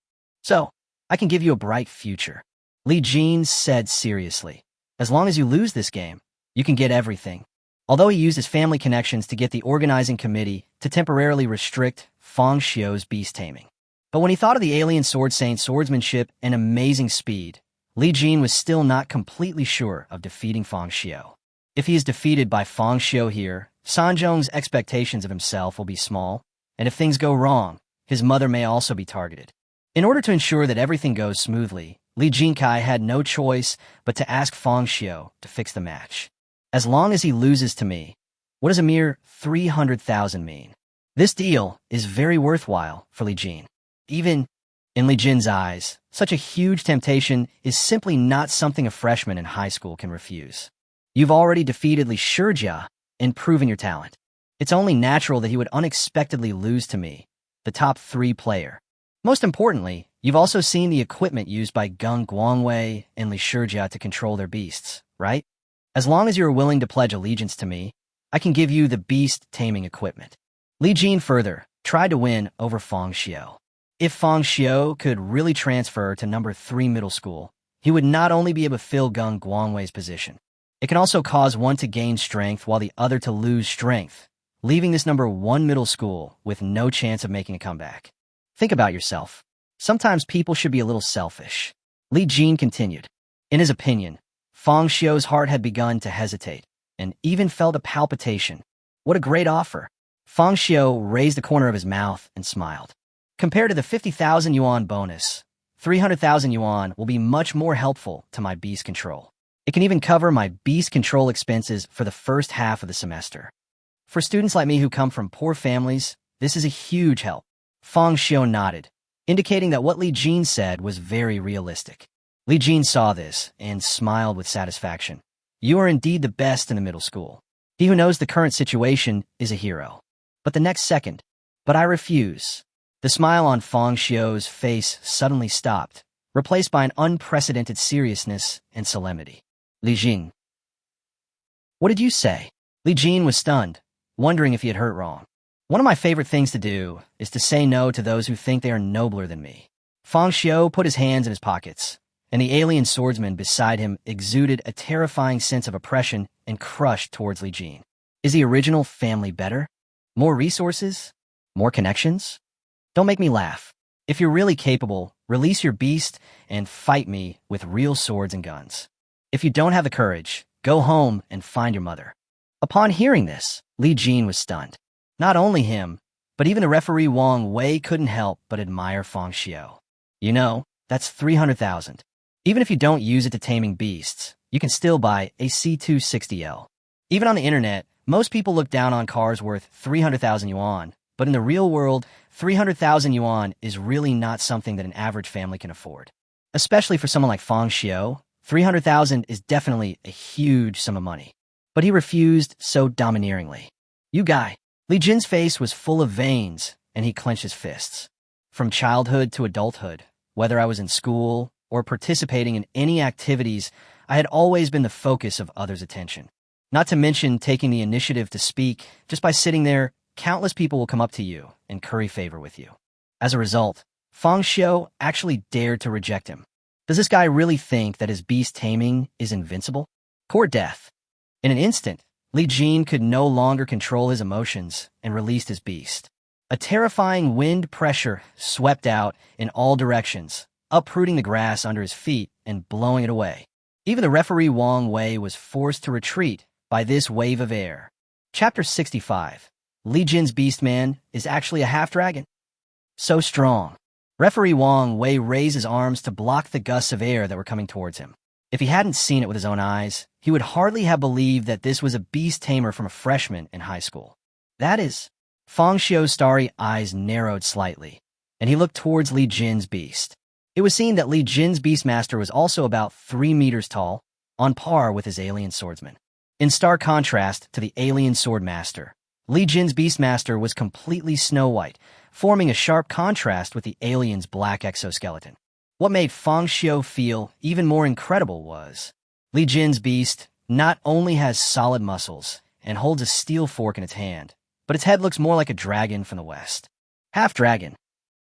Speaker 1: So, I can give you a bright future. Li Jin said seriously. As long as you lose this game, you can get everything. Although he used his family connections to get the organizing committee to temporarily restrict Fang Xiu's Beast-Taming. But when he thought of the alien sword saint's swordsmanship and amazing speed, Li Jin was still not completely sure of defeating Fang Xiu. If he is defeated by Fang Xiu here, Sanzhong's expectations of himself will be small, and if things go wrong, his mother may also be targeted. In order to ensure that everything goes smoothly, Li Jinkai had no choice but to ask Fang Xiu to fix the match. As long as he loses to me, what does a mere 300,000 mean? This deal is very worthwhile for Li Jin. Even in Li Jin's eyes, such a huge temptation is simply not something a freshman in high school can refuse. You've already defeated Li Shijia and proven your talent. It's only natural that he would unexpectedly lose to me, the top 3 player. Most importantly, you've also seen the equipment used by Gung Guangwei and Li Shijia to control their beasts, right? As long as you are willing to pledge allegiance to me, I can give you the beast-taming equipment. Li Jin further tried to win over Fang Xiu. If Fang Xiu could really transfer to number 3 middle school, he would not only be able to fill Gung Guangwei's position, it can also cause one to gain strength while the other to lose strength, leaving this number 1 middle school with no chance of making a comeback. Think about yourself. Sometimes people should be a little selfish. Li Jin continued. In his opinion, Fang Xiu's heart had begun to hesitate, and even felt a palpitation. What a great offer. Fang Xiu raised the corner of his mouth and smiled. Compared to the 50,000 yuan bonus, 300,000 yuan will be much more helpful to my beast control. It can even cover my beast control expenses for the first half of the semester. For students like me who come from poor families, this is a huge help. Fang Xiu nodded, indicating that what Li Jin said was very realistic. Li Jin saw this and smiled with satisfaction. You are indeed the best in the middle school. He who knows the current situation is a hero. But the next second, but I refuse. The smile on Fang Xiu's face suddenly stopped, replaced by an unprecedented seriousness and solemnity. Li Jin. What did you say? Li Jin was stunned, wondering if he had heard wrong. One of my favorite things to do is to say no to those who think they are nobler than me. Fang Xiu put his hands in his pockets, and the alien swordsman beside him exuded a terrifying sense of oppression and crushed towards Li Jin. Is the original family better? More resources? More connections? Don't make me laugh. If you're really capable, release your beast and fight me with real swords and guns. If you don't have the courage, go home and find your mother. Upon hearing this, Li Jin was stunned. Not only him, but even the referee Wang Wei couldn't help but admire Fang Xiu. You know, that's 300,000. Even if you don't use it to taming beasts, you can still buy a C260L. Even on the internet, most people look down on cars worth 300,000 yuan, but in the real world, 300,000 yuan is really not something that an average family can afford. Especially for someone like Fang Xiu, 300,000 is definitely a huge sum of money. But he refused so domineeringly. You guy. Li Jin's face was full of veins, and he clenched his fists. From childhood to adulthood, whether I was in school or participating in any activities, I had always been the focus of others' attention. Not to mention taking the initiative to speak. Just by sitting there, countless people will come up to you and curry favor with you. As a result, Fang Xiu actually dared to reject him. Does this guy really think that his beast-taming is invincible? Court death. In an instant, Li Jin could no longer control his emotions and released his beast. A terrifying wind pressure swept out in all directions, uprooting the grass under his feet and blowing it away. Even the referee Wang Wei was forced to retreat by this wave of air. Chapter 65. Li Jin's Beastman is actually a half-dragon. So strong. Referee Wang Wei raised his arms to block the gusts of air that were coming towards him. If he hadn't seen it with his own eyes, he would hardly have believed that this was a beast tamer from a freshman in high school. That is, Fang Xiu's starry eyes narrowed slightly, and he looked towards Li Jin's beast. It was seen that Li Jin's Beastmaster was also about 3 meters tall, on par with his alien swordsman. In stark contrast to the alien swordmaster, Li Jin's Beastmaster was completely snow white, forming a sharp contrast with the alien's black exoskeleton. What made Fang Xiu feel even more incredible was, Li Jin's beast not only has solid muscles and holds a steel fork in its hand, but its head looks more like a dragon from the west. Half-dragon.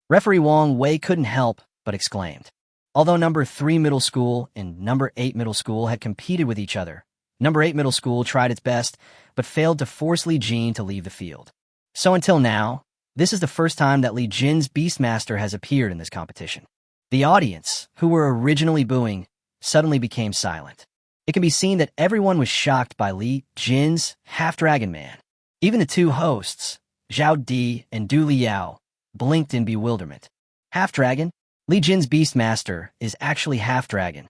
Speaker 1: Referee Wang Wei couldn't help but exclaimed. Although number 3 middle school and number 8 middle school had competed with each other, number 8 middle school tried its best, but failed to force Li Jin to leave the field. So until now, this is the first time that Li Jin's Beastmaster has appeared in this competition. The audience, who were originally booing, suddenly became silent. It can be seen that everyone was shocked by Li Jin's half-dragon man. Even the two hosts, Zhao Di and Du Liao, blinked in bewilderment. Half-dragon? Li Jin's Beastmaster is actually half-dragon.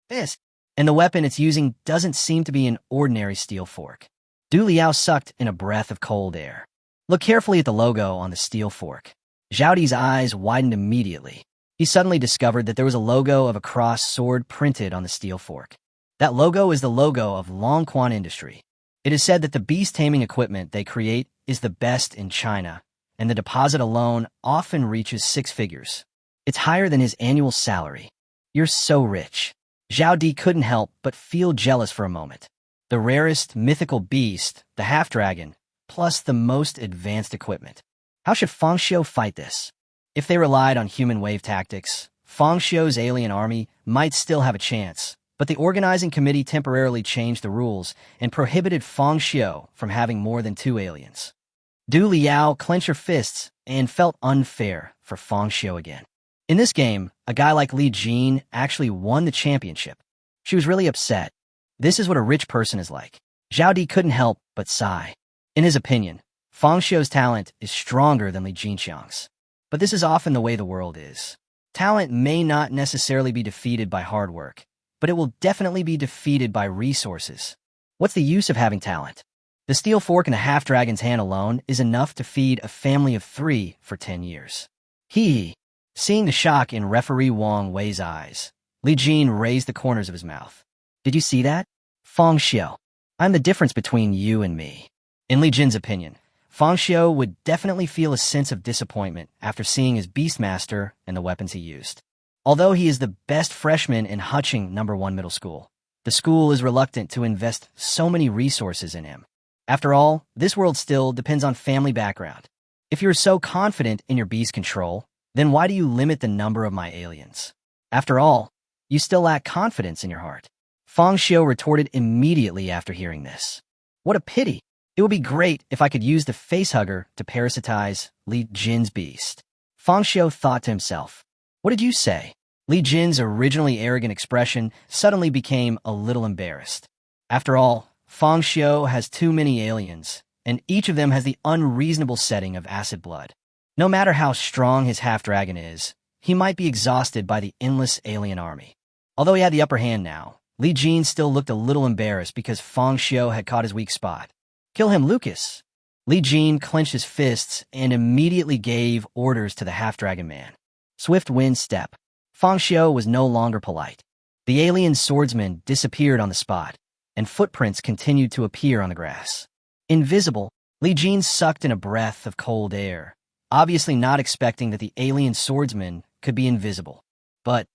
Speaker 1: This, and the weapon it's using doesn't seem to be an ordinary steel fork. Du Liao sucked in a breath of cold air. Look carefully at the logo on the steel fork. Zhao Di's eyes widened immediately. He suddenly discovered that there was a logo of a crossed sword printed on the steel fork. That logo is the logo of Longquan Industry. It is said that the beast-taming equipment they create is the best in China, and the deposit alone often reaches 6 figures. It's higher than his annual salary. You're so rich. Zhao Di couldn't help but feel jealous for a moment. The rarest mythical beast, the half-dragon, plus the most advanced equipment. How should Fang Xiu fight this? If they relied on human wave tactics, Fang Xiu's alien army might still have a chance, but the organizing committee temporarily changed the rules and prohibited Fang Xiu from having more than 2 aliens. Du Liao clenched her fists and felt unfair for Fang Xiu again. In this game, a guy like Li Jin actually won the championship. She was really upset. This is what a rich person is like. Zhao Di couldn't help but sigh. In his opinion, Fang Xiu's talent is stronger than Li Jinxiang's. But this is often the way the world is. Talent may not necessarily be defeated by hard work, but it will definitely be defeated by resources. What's the use of having talent? The steel fork in the half-dragon's hand alone is enough to feed a family of 3 for 10 years. Seeing the shock in referee Wang Wei's eyes, Li Jin raised the corners of his mouth. Did you see that? Fang Xiu, I'm the difference between you and me. In Li Jin's opinion, Fang Xiu would definitely feel a sense of disappointment after seeing his Beastmaster and the weapons he used. Although he is the best freshman in Huching No. 1 Middle School, the school is reluctant to invest so many resources in him. After all, this world still depends on family background. If you're so confident in your beast control, then why do you limit the number of my aliens? After all, you still lack confidence in your heart. Fang Xiu retorted immediately after hearing this. What a pity. It would be great if I could use the facehugger to parasitize Li Jin's beast. Fang Xiu thought to himself. What did you say? Li Jin's originally arrogant expression suddenly became a little embarrassed. After all, Fang Xiu has too many aliens, and each of them has the unreasonable setting of acid blood. No matter how strong his half-dragon is, he might be exhausted by the endless alien army. Although he had the upper hand now, Li Jin still looked a little embarrassed because Fang Xiu had caught his weak spot. Kill him, Lucas! Li Jin clenched his fists and immediately gave orders to the half-dragon man. Swift wind step. Fang Xiu was no longer polite. The alien swordsman disappeared on the spot, and footprints continued to appear on the grass. Invisible, Li Jin sucked in a breath of cold air, obviously not expecting that the alien swordsman could be invisible. But,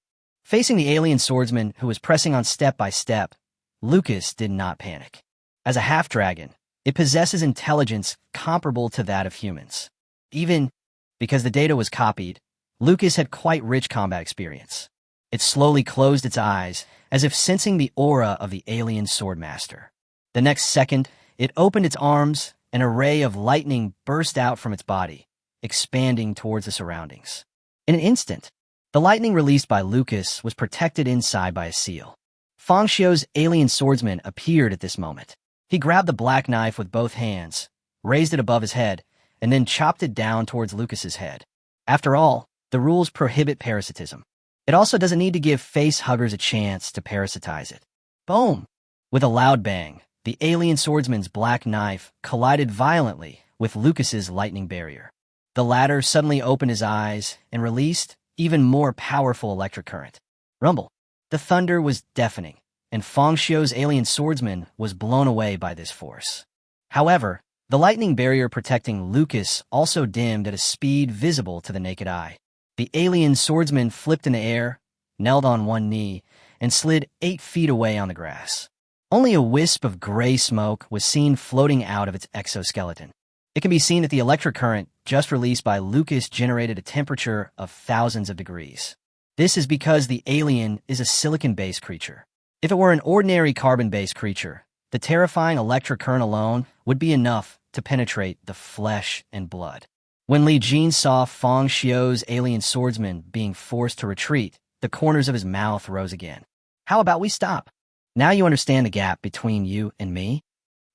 Speaker 1: facing the alien swordsman who was pressing on step by step, Lucas did not panic. As a half-dragon, it possesses intelligence comparable to that of humans. Even because the data was copied, Lucas had quite rich combat experience. It slowly closed its eyes, as if sensing the aura of the alien swordmaster. The next second, it opened its arms, and a ray of lightning burst out from its body, expanding towards the surroundings. In an instant, the lightning released by Lucas was protected inside by a seal. Fang Xiu's alien swordsman appeared at this moment. He grabbed the black knife with both hands, raised it above his head, and then chopped it down towards Lucas's head. After all, the rules prohibit parasitism. It also doesn't need to give facehuggers a chance to parasitize it. Boom! With a loud bang, the alien swordsman's black knife collided violently with Lucas's lightning barrier. The latter suddenly opened his eyes and released even more powerful electric current. Rumble! The thunder was deafening, and Fang Xiu's alien swordsman was blown away by this force. However, the lightning barrier protecting Lucas also dimmed at a speed visible to the naked eye. The alien swordsman flipped in the air, knelt on one knee, and slid 8 feet away on the grass. Only a wisp of gray smoke was seen floating out of its exoskeleton. It can be seen that the electric current just released by Lucas generated a temperature of thousands of degrees. This is because the alien is a silicon-based creature. If it were an ordinary carbon-based creature, the terrifying electric current alone would be enough to penetrate the flesh and blood. When Li Jin saw Fang Xiu's alien swordsman being forced to retreat, the corners of his mouth rose again. How about we stop? Now you understand the gap between you and me?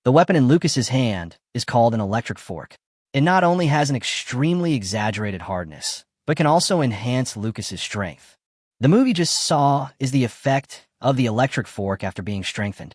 Speaker 1: The weapon in Lucas's hand is called an electric fork. It not only has an extremely exaggerated hardness, but can also enhance Lucas's strength. The movie just saw is the effect of the electric fork after being strengthened.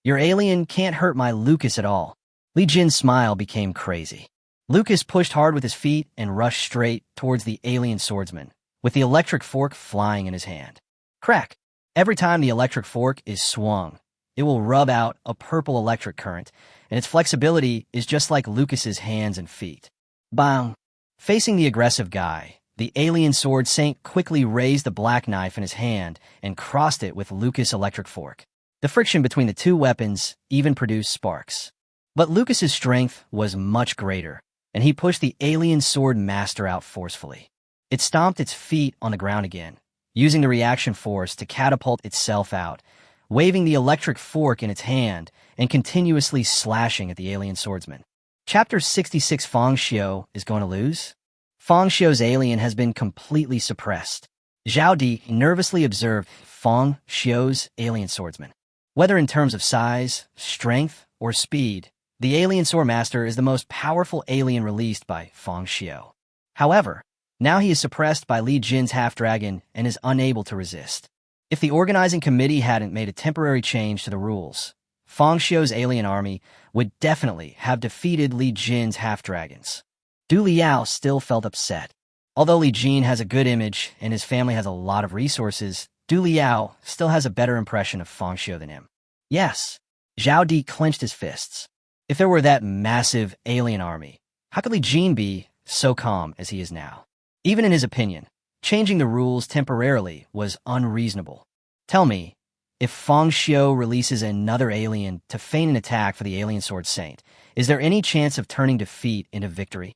Speaker 1: Your alien can't hurt my Lucas at all. Li Jin's smile became crazy. Lucas pushed hard with his feet and rushed straight towards the alien swordsman, with the electric fork flying in his hand. Crack! Every time the electric fork is swung, it will rub out a purple electric current, and its flexibility is just like Lucas's hands and feet. Bang! Facing the aggressive guy, the alien sword saint quickly raised the black knife in his hand and crossed it with Lucas' electric fork. The friction between the two weapons even produced sparks. But Lucas's strength was much greater, and he pushed the alien sword master out forcefully. It stomped its feet on the ground again, using the reaction force to catapult itself out, waving the electric fork in its hand and continuously slashing at the alien swordsman. Chapter 66 Fang Xiu is going to lose? Fang Xiu's alien has been completely suppressed. Zhao Di nervously observed Fang Xiu's alien swordsman. Whether in terms of size, strength, or speed, the alien sword master is the most powerful alien released by Fang Xiu. However, now he is suppressed by Li Jin's half-dragon and is unable to resist. If the organizing committee hadn't made a temporary change to the rules, Fang Xiu's alien army would definitely have defeated Li Jin's half-dragons. Du Liao still felt upset. Although Li Jin has a good image and his family has a lot of resources, Du Liao still has a better impression of Fang Xiu than him. Yes, Zhao Di clenched his fists. If there were that massive alien army, how could Li Jin be so calm as he is now? Even in his opinion, changing the rules temporarily was unreasonable. Tell me, if Fang Xiu releases another alien to feign an attack for the Alien Sword Saint, is there any chance of turning defeat into victory?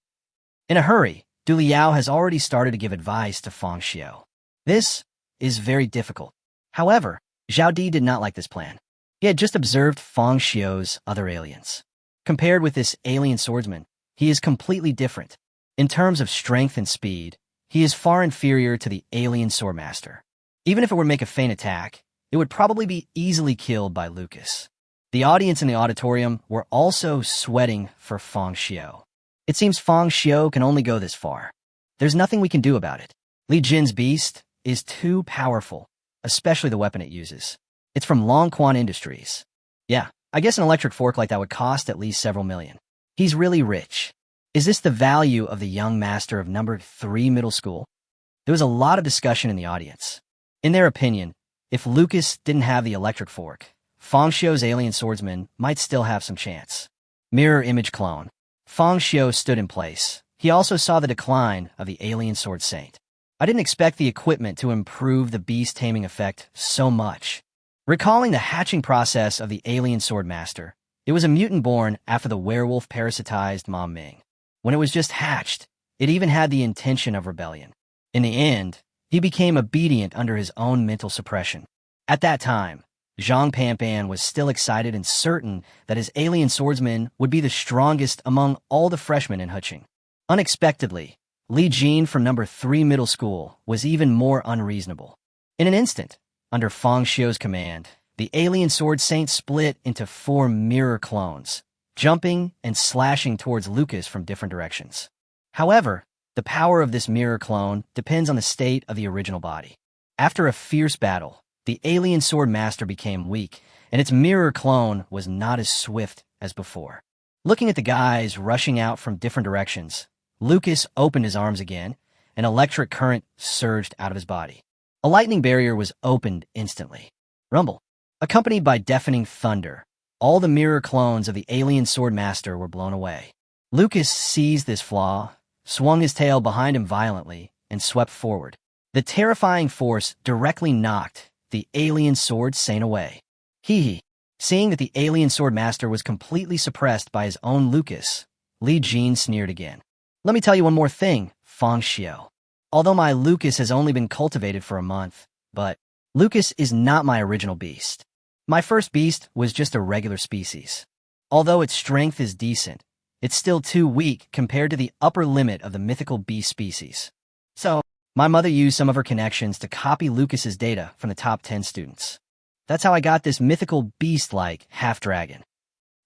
Speaker 1: In a hurry, Du Liao has already started to give advice to Fang Xiu. This is very difficult. However, Zhao Di did not like this plan. He had just observed Fang Xiu's other aliens. Compared with this alien swordsman, he is completely different. In terms of strength and speed, he is far inferior to the alien swordmaster. Even if it were to make a feint attack, it would probably be easily killed by Lucas. The audience in the auditorium were also sweating for Fang Xiu. It seems Fang Xiu can only go this far. There's nothing we can do about it. Li Jin's beast is too powerful, especially the weapon it uses. It's from Longquan Industries. Yeah, I guess an electric fork like that would cost at least several million. He's really rich. Is this the value of the young master of number 3 middle school? There was a lot of discussion in the audience. In their opinion, if Lucas didn't have the electric fork, Fang Xiu's alien swordsman might still have some chance. Mirror image clone. Fang Xiu stood in place. He also saw the decline of the alien sword saint. I didn't expect the equipment to improve the beast-taming effect so much. Recalling the hatching process of the alien sword master, it was a mutant born after the werewolf parasitized Mom Ming. When it was just hatched, it even had the intention of rebellion. In the end, he became obedient under his own mental suppression. At that time, Zhang Panpan was still excited and certain that his alien swordsman would be the strongest among all the freshmen in Huqing. Unexpectedly, Li Jin from number 3 middle school was even more unreasonable. In an instant, under Fang Xiu's command, the alien sword saint split into 4 mirror clones, jumping and slashing towards Lucas from different directions. However, the power of this mirror clone depends on the state of the original body. After a fierce battle, the alien sword master became weak, and its mirror clone was not as swift as before. Looking at the guys rushing out from different directions, Lucas opened his arms again, and electric current surged out of his body. A lightning barrier was opened instantly. Rumble. Accompanied by deafening thunder, all the mirror clones of the alien sword master were blown away. Lucas seized this flaw, swung his tail behind him violently, and swept forward. The terrifying force directly knocked the alien sword saint away. Hee. Seeing that the alien sword master was completely suppressed by his own Lucas, Li Jin sneered again. Let me tell you one more thing, Fang Xiu. Although my Lucas has only been cultivated for a month, but Lucas is not my original beast. My first beast was just a regular species. Although its strength is decent, it's still too weak compared to the upper limit of the mythical beast species. So, my mother used some of her connections to copy Lucas's data from the top 10 students. That's how I got this mythical beast-like half-dragon.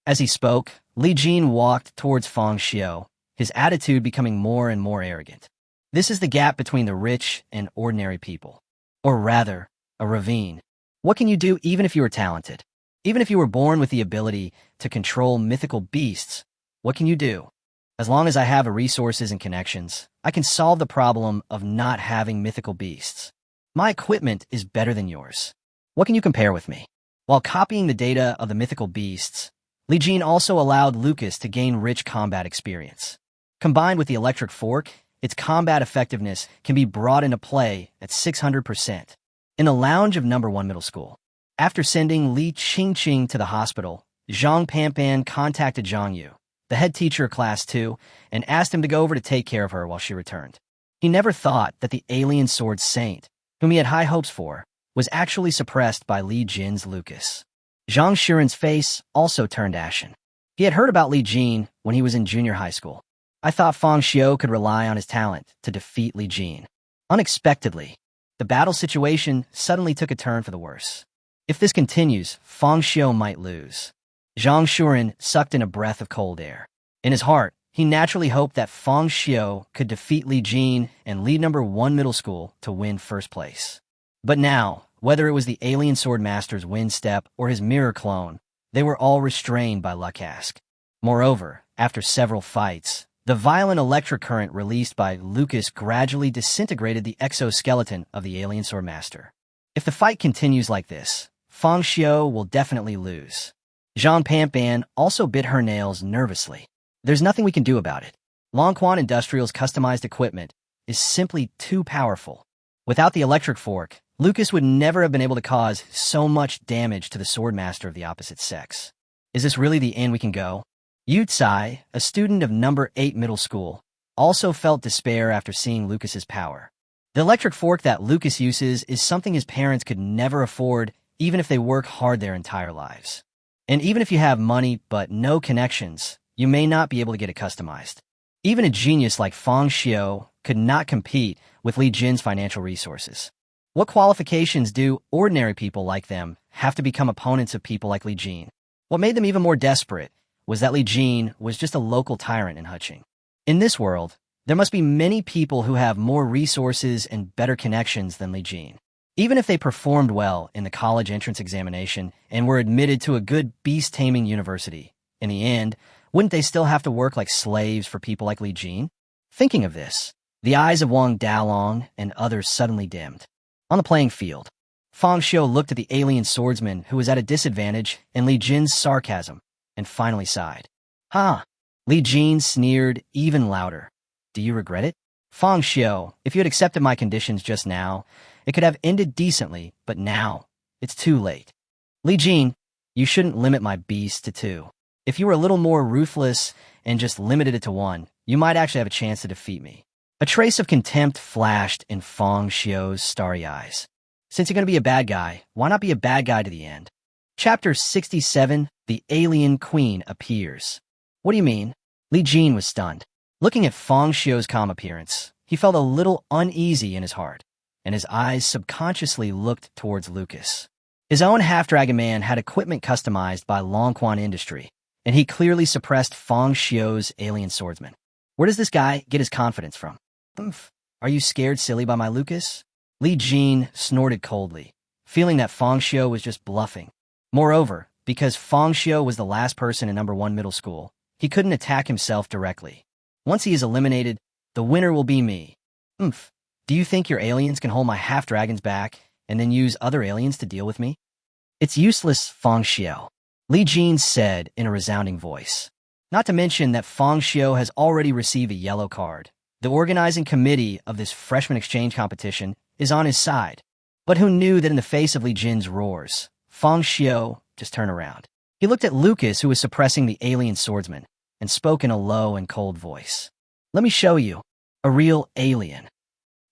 Speaker 1: As he spoke, Li Jin walked towards Fang Xiu, his attitude becoming more and more arrogant. This is the gap between the rich and ordinary people. Or rather, a ravine. What can you do even if you are talented? Even if you were born with the ability to control mythical beasts, what can you do? As long as I have the resources and connections, I can solve the problem of not having mythical beasts. My equipment is better than yours. What can you compare with me? While copying the data of the mythical beasts, Li Jin also allowed Lucas to gain rich combat experience. Combined with the electric fork, its combat effectiveness can be brought into play at 600%. In the lounge of number 1 middle school, after sending Li Qingqing to the hospital, Zhang Panpan contacted Zhang Yu, the head teacher of Class 2, and asked him to go over to take care of her while she returned. He never thought that the alien sword saint, whom he had high hopes for, was actually suppressed by Li Jin's Lucas. Zhang Shuren's face also turned ashen. He had heard about Li Jin when he was in junior high school. I thought Fang Xiu could rely on his talent to defeat Li Jin. Unexpectedly, the battle situation suddenly took a turn for the worse. If this continues, Fang Xiu might lose. Zhang Shuren sucked in a breath of cold air. In his heart, he naturally hoped that Fang Xiu could defeat Li Jin and lead number 1 middle school to win first place. But now, whether it was the alien sword master's wind step or his mirror clone, they were all restrained by Lucask. Moreover, after several fights, the violent electric current released by Lucas gradually disintegrated the exoskeleton of the alien sword master. If the fight continues like this, Fang Xiu will definitely lose. Zhang Panpan also bit her nails nervously. There's nothing we can do about it. Longquan Industrial's customized equipment is simply too powerful. Without the electric fork, Lucas would never have been able to cause so much damage to the swordmaster of the opposite sex. Is this really the end we can go? Yu Tsai, a student of number 8 middle school, also felt despair after seeing Lucas's power. The electric fork that Lucas uses is something his parents could never afford, even if they work hard their entire lives. And even if you have money but no connections, you may not be able to get it customized. Even a genius like Fang Xiu could not compete with Li Jin's financial resources. What qualifications do ordinary people like them have to become opponents of people like Li Jin? What made them even more desperate was that Li Jin was just a local tyrant in Huqing. In this world, there must be many people who have more resources and better connections than Li Jin. Even if they performed well in the college entrance examination and were admitted to a good Beast-Taming university, in the end, wouldn't they still have to work like slaves for people like Li Jin? Thinking of this, the eyes of Wang Dalong and others suddenly dimmed. On the playing field, Fang Xiu looked at the alien swordsman who was at a disadvantage and Li Jin's sarcasm, and finally sighed. Ha! Li Jin sneered even louder. Do you regret it? Fang Xiu, if you had accepted my conditions just now, it could have ended decently, but now, it's too late. Li Jin, you shouldn't limit my beast to 2. If you were a little more ruthless and just limited it to 1, you might actually have a chance to defeat me. A trace of contempt flashed in Fang Xiu's starry eyes. Since you're going to be a bad guy, why not be a bad guy to the end? Chapter 67, The Alien Queen Appears. What do you mean? Li Jin was stunned. Looking at Fang Xiu's calm appearance, he felt a little uneasy in his heart, and his eyes subconsciously looked towards Lucas. His own half-dragon man had equipment customized by Longquan Industry, and he clearly suppressed Fang Xiu's alien swordsman. Where does this guy get his confidence from? Are you scared silly by my Lucas? Li Jin snorted coldly, feeling that Fang Xiu was just bluffing. Moreover, because Fang Xiu was the last person in number 1 middle school, he couldn't attack himself directly. Once he is eliminated, the winner will be me. Do you think your aliens can hold my half-dragons back and then use other aliens to deal with me? It's useless, Fang Xiu, Li Jin said in a resounding voice. Not to mention that Fang Xiu has already received a yellow card. The organizing committee of this freshman exchange competition is on his side. But who knew that in the face of Li Jin's roars, Fang Xiu just turned around. He looked at Lucas, who was suppressing the alien swordsman, and spoke in a low and cold voice. Let me show you, a real alien.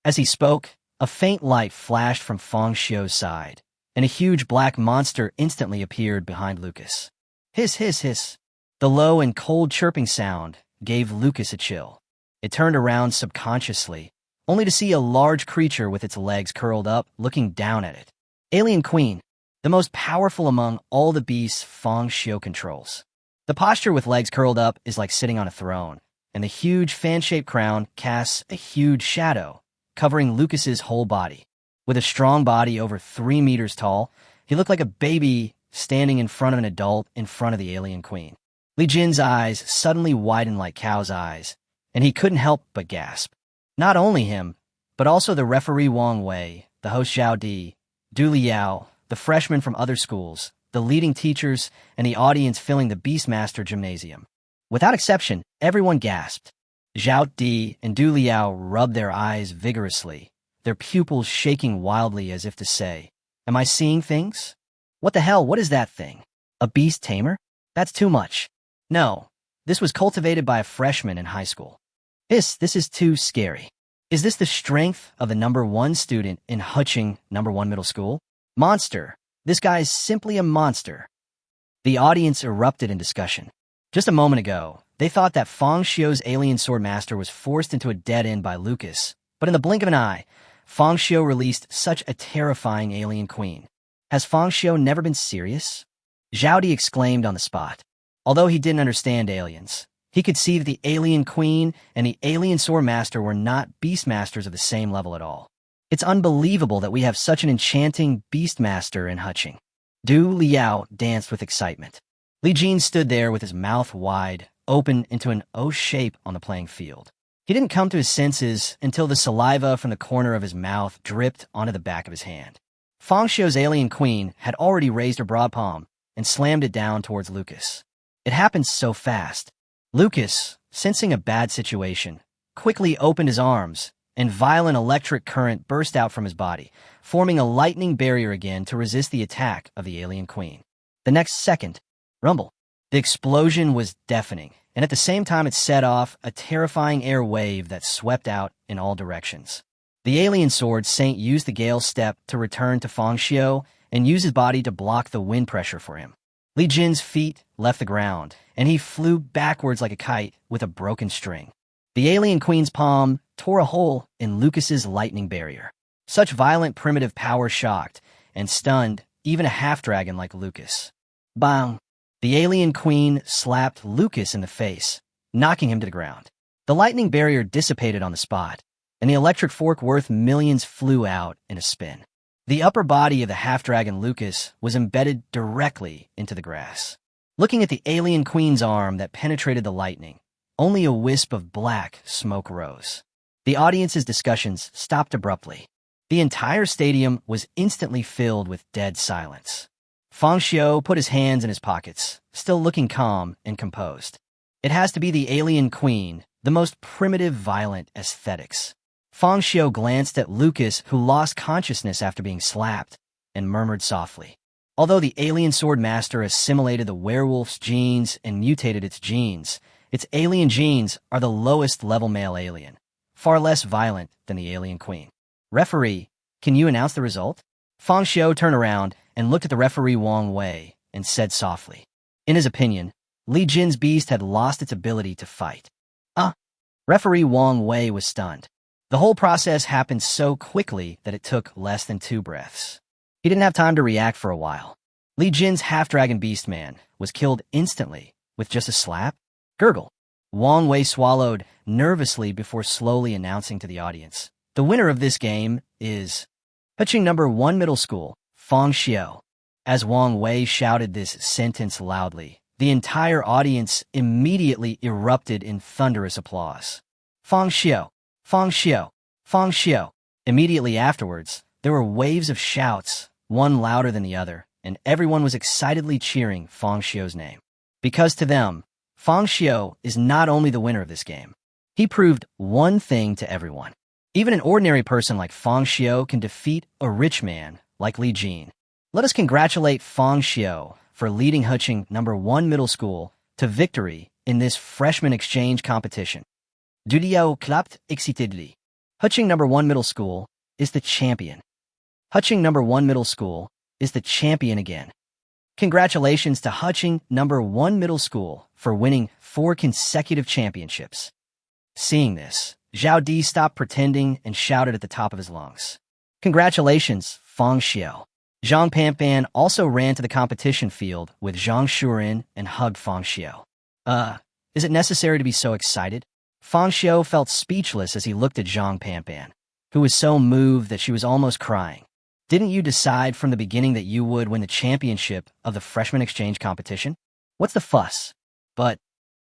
Speaker 1: As he spoke, a faint light flashed from Fang Xiu's side, and a huge black monster instantly appeared behind Lucas. Hiss, hiss, hiss. The low and cold chirping sound gave Lucas a chill. It turned around subconsciously, only to see a large creature with its legs curled up looking down at it. Alien Queen, the most powerful among all the beasts Fang Xiu controls. The posture with legs curled up is like sitting on a throne, and the huge fan-shaped crown casts a huge shadow, covering Lucas's whole body. With a strong body over 3 meters tall, he looked like a baby standing in front of an adult in front of the alien queen. Li Jin's eyes suddenly widened like cow's eyes, and he couldn't help but gasp. Not only him, but also the referee Wang Wei, the host Zhao Di, Du Liao, the freshmen from other schools, the leading teachers, and the audience filling the Beastmaster Gymnasium. Without exception, everyone gasped. Zhao Di and Du Liao rubbed their eyes vigorously, their pupils shaking wildly as if to say, "Am I seeing things? What the hell, what is that thing? A beast tamer? That's too much. No, this was cultivated by a freshman in high school. This is too scary. Is this the strength of the number 1 student in Huqing number 1 middle school? Monster. This guy is simply a monster." The audience erupted in discussion. Just a moment ago, they thought that Fang Xiu's alien sword master was forced into a dead end by Lucas, but in the blink of an eye, Fang Xiu released such a terrifying alien queen. Has Fang Xiu never been serious? Zhao Di exclaimed on the spot. Although he didn't understand aliens, he could see that the alien queen and the alien sword master were not beast masters of the same level at all. It's unbelievable that we have such an enchanting beast master in Hutching. Du Liao danced with excitement. Li Jin stood there with his mouth wide, open into an O shape on the playing field. He didn't come to his senses until the saliva from the corner of his mouth dripped onto the back of his hand. Fang Xiu's alien queen had already raised her broad palm and slammed it down towards Lucas. It happened so fast. Lucas, sensing a bad situation, quickly opened his arms, and violent electric current burst out from his body, forming a lightning barrier again to resist the attack of the alien queen. The next second, rumble. The explosion was deafening, and at the same time it set off a terrifying air wave that swept out in all directions. The alien sword saint used the gale step to return to Fang Xiu and use his body to block the wind pressure for him. Li Jin's feet left the ground, and he flew backwards like a kite with a broken string. The alien queen's palm tore a hole in Lucas's lightning barrier. Such violent primitive power shocked and stunned even a half-dragon like Lucas. Bang! The alien queen slapped Lucas in the face, knocking him to the ground. The lightning barrier dissipated on the spot, and the electric fork worth millions flew out in a spin. The upper body of the half-dragon Lucas was embedded directly into the grass. Looking at the alien queen's arm that penetrated the lightning, only a wisp of black smoke rose. The audience's discussions stopped abruptly. The entire stadium was instantly filled with dead silence. Fang Xiu put his hands in his pockets, still looking calm and composed. It has to be the alien queen, the most primitive, violent aesthetics. Fang Xiu glanced at Lucas, who lost consciousness after being slapped, and murmured softly. Although the alien sword master assimilated the werewolf's genes and mutated its alien genes are the lowest level male alien, far less violent than the alien queen. Referee, can you announce the result? Fang Xiu turned around and looked at the referee Wang Wei and said softly. In his opinion, Li Jin's beast had lost its ability to fight. Referee Wang Wei was stunned. The whole process happened so quickly that it took less than 2 breaths. He didn't have time to react for a while. Li Jin's half-dragon beast man was killed instantly with just a slap? Gurgle. Wang Wei swallowed nervously before slowly announcing to the audience. The winner of this game is Hutching No. 1 Middle School, Fang Xiu. As Wang Wei shouted this sentence loudly, the entire audience immediately erupted in thunderous applause. Fang Xiu, Fang Xiu, Fang Xiu. Immediately afterwards, there were waves of shouts, one louder than the other, and everyone was excitedly cheering Fang Xiu's name. Because to them, Fang Xiu is not only the winner of this game. He proved one thing to everyone. Even an ordinary person like Fang Xiu can defeat a rich man like Li Jin. Let us congratulate Fang Xiu for leading Hutching No. 1 Middle School to victory in this freshman exchange competition. Du Liao clapped excitedly. Hutching No. 1 Middle School is the champion. Hutching No. 1 Middle School is the champion again. Congratulations to Hutching No. 1 Middle School for winning 4 consecutive championships. Seeing this, Zhao Di stopped pretending and shouted at the top of his lungs. Congratulations, Fang Xiu. Zhang Panpan also ran to the competition field with Zhang Shuren and hugged Fang Xiu. Is it necessary to be so excited? Fang Xiu felt speechless as he looked at Zhang Panpan, who was so moved that she was almost crying. Didn't you decide from the beginning that you would win the championship of the freshman exchange competition? What's the fuss? But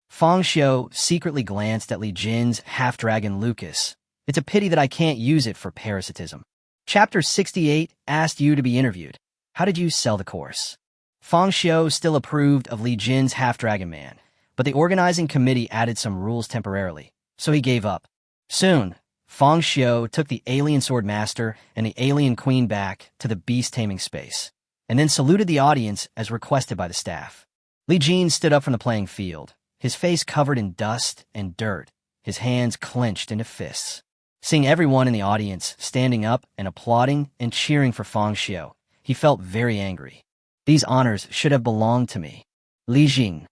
Speaker 1: Fang Xiu secretly glanced at Li Jin's half-dragon Lucas. It's a pity that I can't use it for parasitism. Chapter 68 asked you to be interviewed. How did you sell the course? Fang Xiu still approved of Li Jin's half-dragon man, but the organizing committee added some rules temporarily, so he gave up. Soon, Fang Xiu took the alien sword master and the alien queen back to the beast-taming space, and then saluted the audience as requested by the staff. Li Jin stood up from the playing field, his face covered in dust and dirt, his hands clenched into fists. Seeing everyone in the audience standing up and applauding and cheering for Fang Xiu, he felt very angry. These honors should have belonged to me. Li Jing.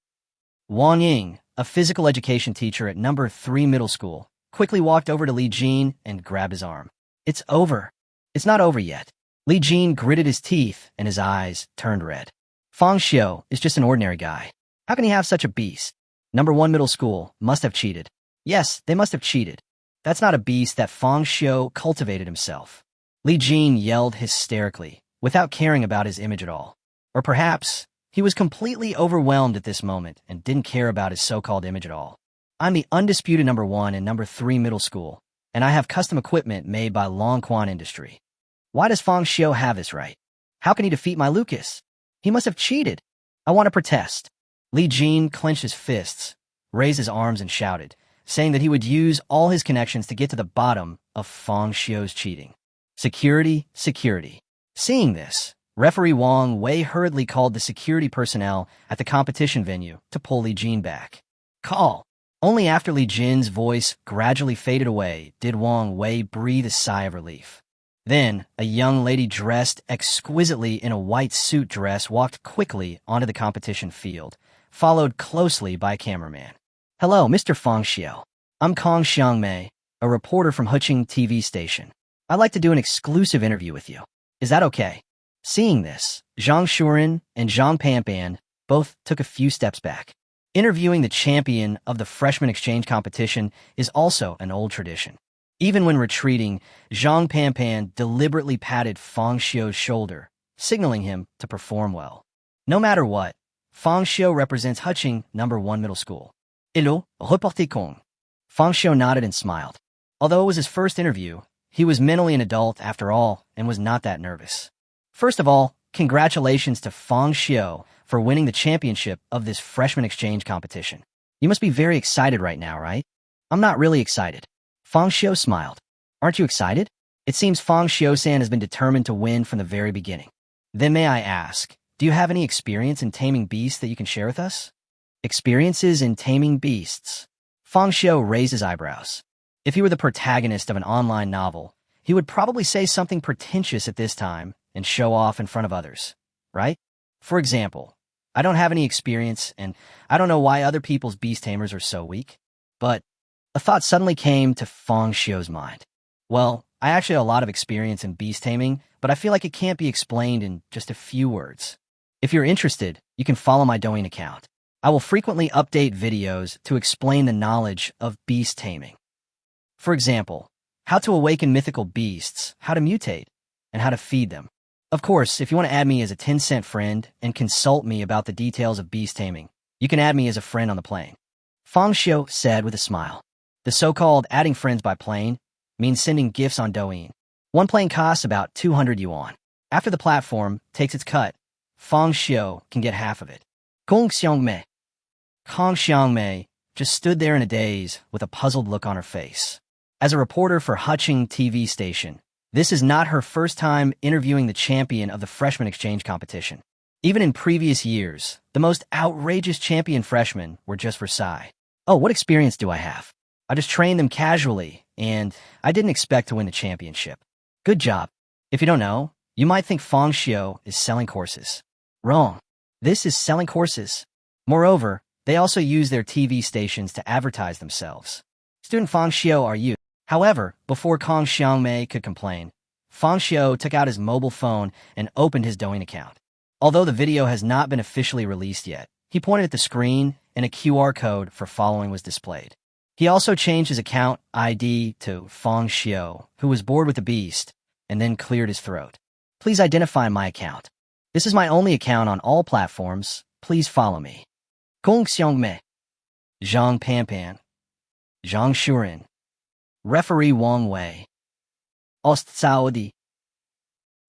Speaker 1: Wang Ying, a physical education teacher at number 3 middle school, quickly walked over to Li Jin and grabbed his arm. It's over. It's not over yet. Li Jin gritted his teeth and his eyes turned red. Fang Xiu is just an ordinary guy. How can he have such a beast? Number 1 middle school must have cheated. Yes, they must have cheated. That's not a beast that Fang Xiu cultivated himself. Li Jin yelled hysterically, without caring about his image at all. Or perhaps he was completely overwhelmed at this moment and didn't care about his so-called image at all. I'm the undisputed number 1 in number 3 middle school, and I have custom equipment made by Longquan Industry. Why does Fang Xiu have this right? How can he defeat my Lucas? He must have cheated. I want to protest. Li Jin clenched his fists, raised his arms and shouted, saying that he would use all his connections to get to the bottom of Fang Xiu's cheating. Security, security. Seeing this, referee Wang Wei hurriedly called the security personnel at the competition venue to pull Li Jin back. Call. Only after Li Jin's voice gradually faded away did Wang Wei breathe a sigh of relief. Then, a young lady dressed exquisitely in a white suit dress walked quickly onto the competition field, followed closely by a cameraman. Hello, Mr. Fang Xiu. I'm Kong Xiangmei, a reporter from Huqing TV station. I'd like to do an exclusive interview with you. Is that okay? Seeing this, Zhang Shuren and Zhang Panpan both took a few steps back. Interviewing the champion of the freshman exchange competition is also an old tradition. Even when retreating, Zhang Panpan deliberately patted Fang Xiu's shoulder, signaling him to perform well. No matter what, Fang Xiu represents Huqing number 1 middle school. Hello, reporter Kong. Fang Xiu nodded and smiled. Although it was his first interview, he was mentally an adult after all and was not that nervous. First of all, congratulations to Fang Xiu for winning the championship of this freshman exchange competition. You must be very excited right now, right? I'm not really excited. Fang Xiu smiled. Aren't you excited? It seems Fang Xiu-san has been determined to win from the very beginning. Then may I ask, do you have any experience in taming beasts that you can share with us? Experiences in taming beasts. Fang Xiu raised his eyebrows. If he were the protagonist of an online novel, he would probably say something pretentious at this time and show off in front of others, right? For example, I don't have any experience and I don't know why other people's beast tamers are so weak, but a thought suddenly came to Fang Xiu's mind. Well, I actually have a lot of experience in beast taming, but I feel like it can't be explained in just a few words. If you're interested, you can follow my Douyin account. I will frequently update videos to explain the knowledge of beast taming. For example, how to awaken mythical beasts, how to mutate, and how to feed them. Of course, if you want to add me as a 10-cent friend and consult me about the details of beast taming, you can add me as a friend on the plane. Fang Xiu said with a smile. The so-called adding friends by plane means sending gifts on Douyin. One plane costs about 200 yuan. After the platform takes its cut, Fang Xiu can get half of it. Kong Xiangmei. Kong Xiangmei just stood there in a daze with a puzzled look on her face. As a reporter for Huqing TV station, this is not her first time interviewing the champion of the freshman exchange competition. Even in previous years, the most outrageous champion freshmen were just for Sci. Oh, what experience do I have? I just trained them casually, and I didn't expect to win the championship. Good job. If you don't know, you might think Fang Xiu is selling courses. Wrong. This is selling courses. Moreover, they also use their TV stations to advertise themselves. Student Fang Xiu, are you? However, before Kong Xiangmei could complain, Fang Xiu took out his mobile phone and opened his Douyin account. Although the video has not been officially released yet, he pointed at the screen and a QR code for following was displayed. He also changed his account ID to Fang Xiu, who was bored with the beast, and then cleared his throat. Please identify my account. This is my only account on all platforms. Please follow me. Kong Xiangmei. Zhang Panpan. Zhang Shuren. Referee Wang Wei. Ost Saudi.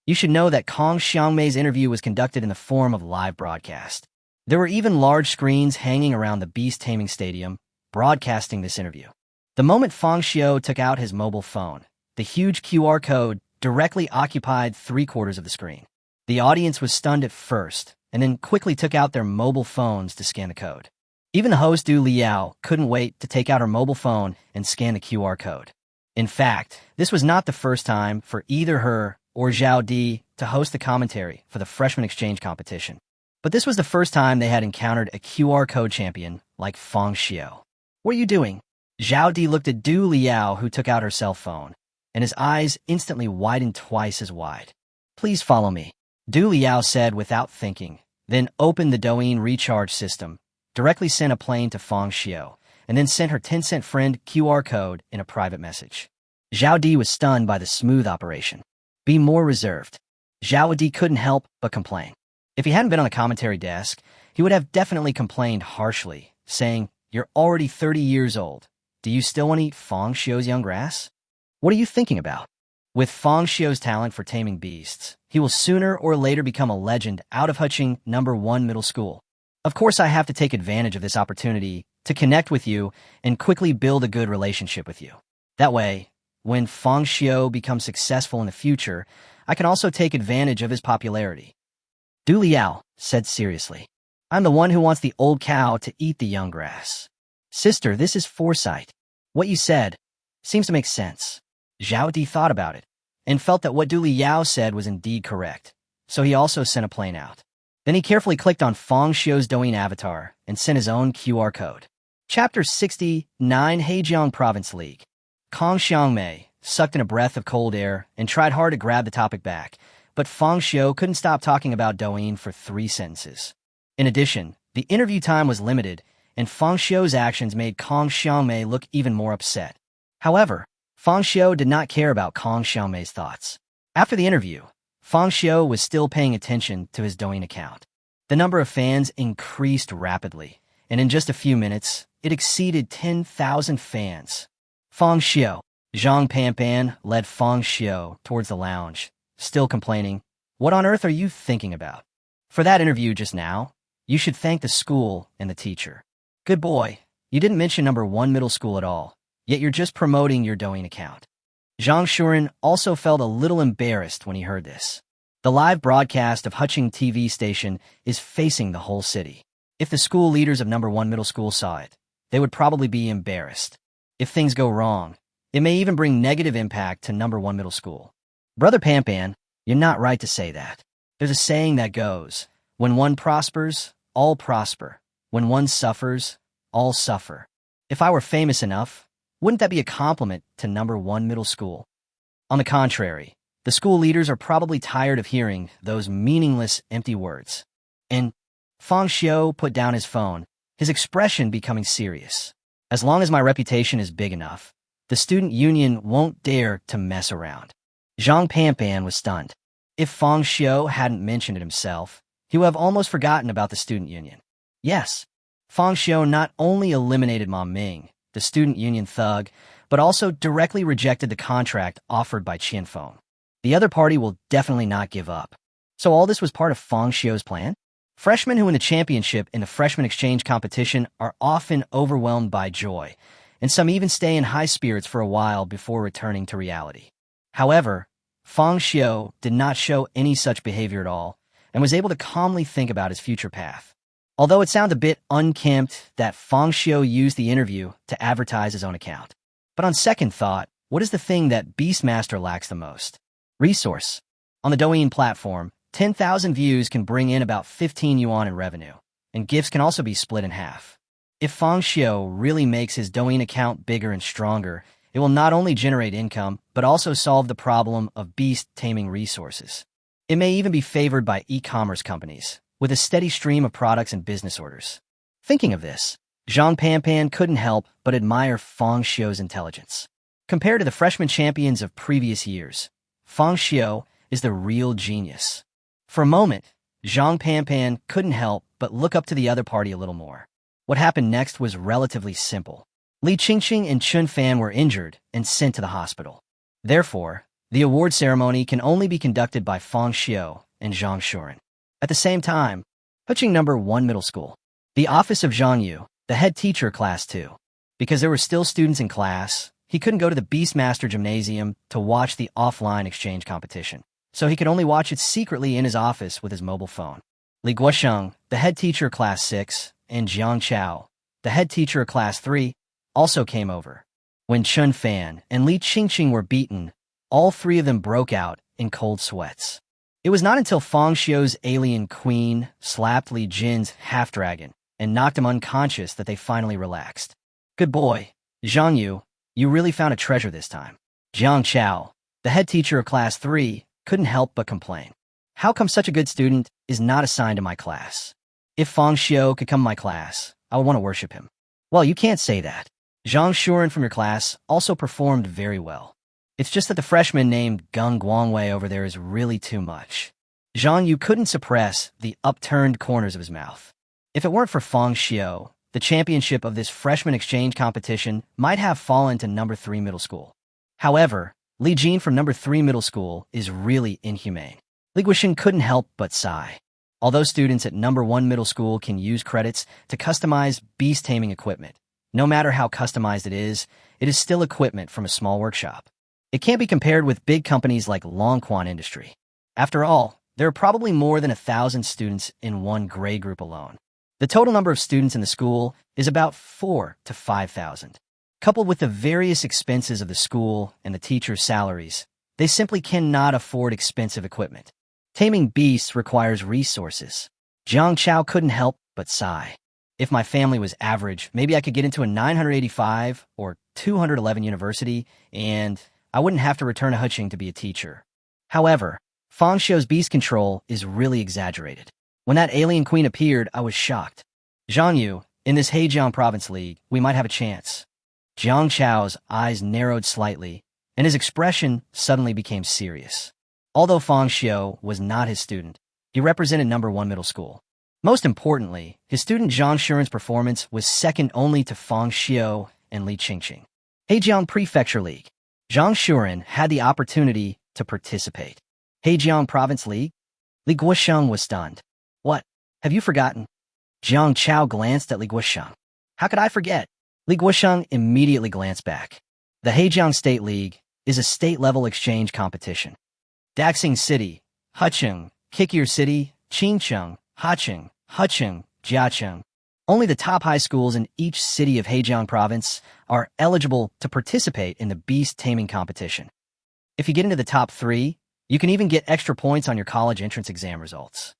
Speaker 1: You should know that Kong Xiangmei's interview was conducted in the form of live broadcast. There were even large screens hanging around the Beast-Taming stadium, broadcasting this interview. The moment Fang Xiu took out his mobile phone, the huge QR code directly occupied 3/4 of the screen. The audience was stunned at first, and then quickly took out their mobile phones to scan the code. Even the host Du Liao couldn't wait to take out her mobile phone and scan the QR code. In fact, this was not the first time for either her or Zhao Di to host the commentary for the freshman exchange competition. But this was the first time they had encountered a QR code champion like Fang Xiu. What are you doing? Zhao Di looked at Du Liao, who took out her cell phone, and his eyes instantly widened twice as wide. Please follow me, Du Liao said without thinking, then opened the Douyin recharge system, directly sent a plane to Fang Xiu, and then sent her 10-cent friend QR code in a private message. Zhao Di was stunned by the smooth operation. Be more reserved. Zhao Di couldn't help but complain. If he hadn't been on the commentary desk, he would have definitely complained harshly, saying, "You're already 30 years old. Do you still want to eat Fang Xiu's young grass? What are you thinking about?" With Fang Xiu's talent for taming beasts, he will sooner or later become a legend out of Huching #1 middle school. Of course, I have to take advantage of this opportunity to connect with you and quickly build a good relationship with you. That way, when Fang Xiu becomes successful in the future, I can also take advantage of his popularity. Du Liao said seriously, "I'm the one who wants the old cow to eat the young grass." Sister, this is foresight. What you said seems to make sense. Zhao Di thought about it and felt that what Du Liao said was indeed correct, so he also sent a plane out. Then he carefully clicked on Fang Xiu's Douyin avatar and sent his own QR code. Chapter 69, Hejiang Province League. Kong Xiangmei sucked in a breath of cold air and tried hard to grab the topic back, but Fang Xiu couldn't stop talking about Douyin for 3 sentences. In addition, the interview time was limited, and Fang Xiu's actions made Kong Xiangmei look even more upset. However, Fang Xiu did not care about Kong Xiangmei's thoughts. After the interview, Fang Xiu was still paying attention to his Douyin account. The number of fans increased rapidly, and in just a few minutes, it exceeded 10,000 fans. Fang Xiu. Zhang Panpan led Fang Xiu towards the lounge, still complaining, "What on earth are you thinking about? For that interview just now, you should thank the school and the teacher. Good boy, you didn't mention #1 middle school at all, yet you're just promoting your Douyin account." Zhang Shuren also felt a little embarrassed when he heard this. The live broadcast of Huching TV station is facing the whole city. If the school leaders of #1 middle school saw it, they would probably be embarrassed. If things go wrong, it may even bring negative impact to #1 middle school. Brother Pampan, you're not right to say that. There's a saying that goes, when one prospers, all prosper. When one suffers, all suffer. If I were famous enough, wouldn't that be a compliment to #1 middle school? On the contrary, the school leaders are probably tired of hearing those meaningless, empty words. And Fang Xiu put down his phone, his expression becoming serious. As long as my reputation is big enough, the student union won't dare to mess around. Zhang Panpan was stunned. If Fang Xiu hadn't mentioned it himself, he would have almost forgotten about the student union. Yes, Fang Xiu not only eliminated Ma Ming, the student union thug, but also directly rejected the contract offered by Qianfeng. The other party will definitely not give up. So all this was part of Fang Xiu's plan? Freshmen who win the championship in the freshman exchange competition are often overwhelmed by joy, and some even stay in high spirits for a while before returning to reality. However, Fang Xiu did not show any such behavior at all, and was able to calmly think about his future path. Although it sounds a bit unkempt that Fang Xiu used the interview to advertise his own account. But on second thought, what is the thing that Beastmaster lacks the most? Resource. On the Douyin platform, 10,000 views can bring in about 15 yuan in revenue, and gifts can also be split in half. If Fang Xiu really makes his Douyin account bigger and stronger, it will not only generate income, but also solve the problem of beast-taming resources. It may even be favored by e-commerce companies, with a steady stream of products and business orders. Thinking of this, Zhang Panpan couldn't help but admire Fang Xiu's intelligence. Compared to the freshman champions of previous years, Fang Xiu is the real genius. For a moment, Zhang Panpan couldn't help but look up to the other party a little more. What happened next was relatively simple. Li Qingqing and Chun Fan were injured and sent to the hospital. Therefore, the award ceremony can only be conducted by Fang Xiu and Zhang Shuren. At the same time, Huching #1 middle school. The office of Zhang Yu, the head teacher class 2. Because there were still students in class, he couldn't go to the Beastmaster Gymnasium to watch the offline exchange competition, so he could only watch it secretly in his office with his mobile phone. Li Guosheng, the head teacher of class 6, and Jiang Chao, the head teacher of class 3, also came over. When Chun Fan and Li Qingqing were beaten, all 3 of them broke out in cold sweats. It was not until Fang Xiu's alien queen slapped Li Jin's half-dragon and knocked him unconscious that they finally relaxed. Good boy, Zhang Yu, you really found a treasure this time. Jiang Chao, the head teacher of Class 3, couldn't help but complain. How come such a good student is not assigned to my class? If Fang Xiu could come to my class, I would want to worship him. Well, you can't say that. Zhang Shuren from your class also performed very well. It's just that the freshman named Gung Guangwei over there is really too much. Zhang Yu couldn't suppress the upturned corners of his mouth. If it weren't for Fang Xiu, the championship of this freshman exchange competition might have fallen to number 3 middle school. However, Li Jin from number 3 middle school is really inhumane. Li Guoxing couldn't help but sigh. Although students at number 1 middle school can use credits to customize beast-taming equipment, no matter how customized it is still equipment from a small workshop. It can't be compared with big companies like Longquan Industry. After all, there are probably more than 1,000 students in one grade group alone. The total number of students in the school is about 4,000 to 5,000. Coupled with the various expenses of the school and the teachers' salaries, they simply cannot afford expensive equipment. Taming beasts requires resources. Jiang Chao couldn't help but sigh. If my family was average, maybe I could get into a 985 or 211 university, and I wouldn't have to return to Huqing to be a teacher. However, Fang Xiu's beast control is really exaggerated. When that alien queen appeared, I was shocked. Zhang Yu, in this Hejiang Province League, we might have a chance. Jiang Chao's eyes narrowed slightly, and his expression suddenly became serious. Although Fang Xiu was not his student, he represented number 1 middle school. Most importantly, his student Zhang Shuren's performance was second only to Fang Xiu and Li Qingqing. Hejiang Prefecture League. Zhang Shuren had the opportunity to participate. Hejiang Province League? Li Guoxiang was stunned. What? Have you forgotten? Jiang Chao glanced at Li Guoxiang. How could I forget? Li Guoxiang immediately glanced back. The Hejiang State League is a state-level exchange competition. Daxing City, Huqing, Kikir City, Qingcheng, Hacheng, Jiacheng. Only the top high schools in each city of Hejiang Province are eligible to participate in the beast-taming competition. If you get into the top 3, you can even get extra points on your college entrance exam results.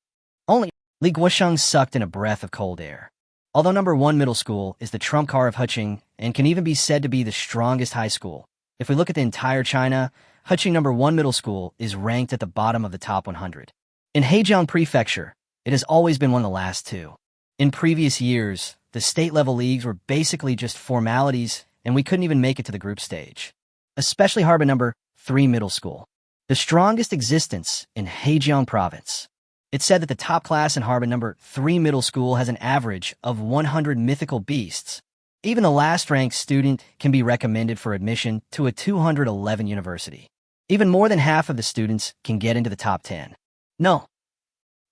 Speaker 1: Only Li Guoxiang sucked in a breath of cold air. Although number 1 middle school is the trump card of Huqing and can even be said to be the strongest high school, if we look at the entire China, Huqing number 1 middle school is ranked at the bottom of the top 100. In Hejiang Prefecture, it has always been one of the last 2. In previous years, the state-level leagues were basically just formalities, and we couldn't even make it to the group stage. Especially Harbin number 3 middle school, the strongest existence in Hejiang Province. It's said that the top class in Harbin number 3 middle school has an average of 100 mythical beasts. Even the last-ranked student can be recommended for admission to a 211 university. Even more than half of the students can get into the top 10. No.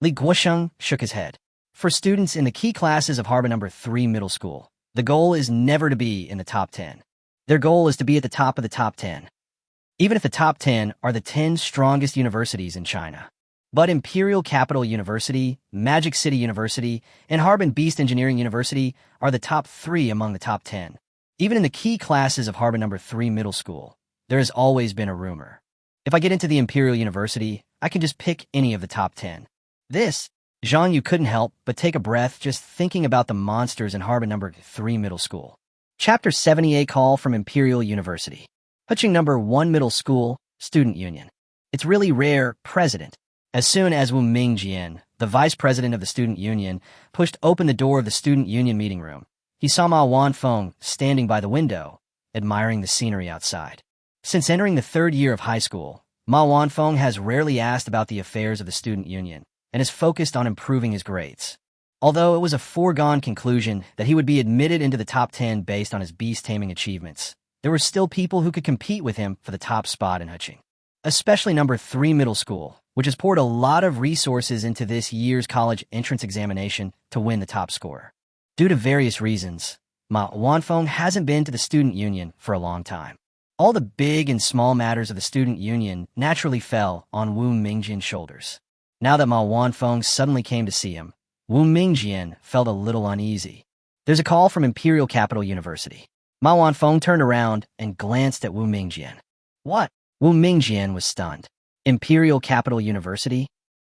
Speaker 1: Li Guoxiang shook his head. For students in the key classes of Harbin number 3 middle school, the goal is never to be in the top 10. Their goal is to be at the top of the top 10. Even if the top 10 are the 10 strongest universities in China. But Imperial Capital University, Magic City University, and Harbin Beast Engineering University are the top 3 among the top 10. Even in the key classes of Harbin number 3 middle school, there has always been a rumor. If I get into the Imperial University, I can just pick any of the top 10. This, Zhang Yu couldn't help but take a breath just thinking about the monsters in Harbin number 3 middle school. Chapter 78 Call from Imperial University. Huqing number 1 middle school, Student Union. It's really rare, President. As soon as Wu Mingjian, the vice president of the Student Union, pushed open the door of the Student Union meeting room, he saw Ma Wanfeng standing by the window, admiring the scenery outside. Since entering the 3rd year of high school, Ma Wanfeng has rarely asked about the affairs of the Student Union and is focused on improving his grades. Although it was a foregone conclusion that he would be admitted into the top 10 based on his beast-taming achievements, there were still people who could compete with him for the top spot in Huqing. Especially number 3 middle school, which has poured a lot of resources into this year's college entrance examination to win the top score. Due to various reasons, Ma Wanfeng hasn't been to the Student Union for a long time. All the big and small matters of the Student Union naturally fell on Wu Mingjian's shoulders. Now that Ma Wanfeng suddenly came to see him, Wu Mingjian felt a little uneasy. There's a call from Imperial Capital University. Ma Wanfeng turned around and glanced at Wu Mingjian. What? Wu Mingjian was stunned. Imperial Capital University?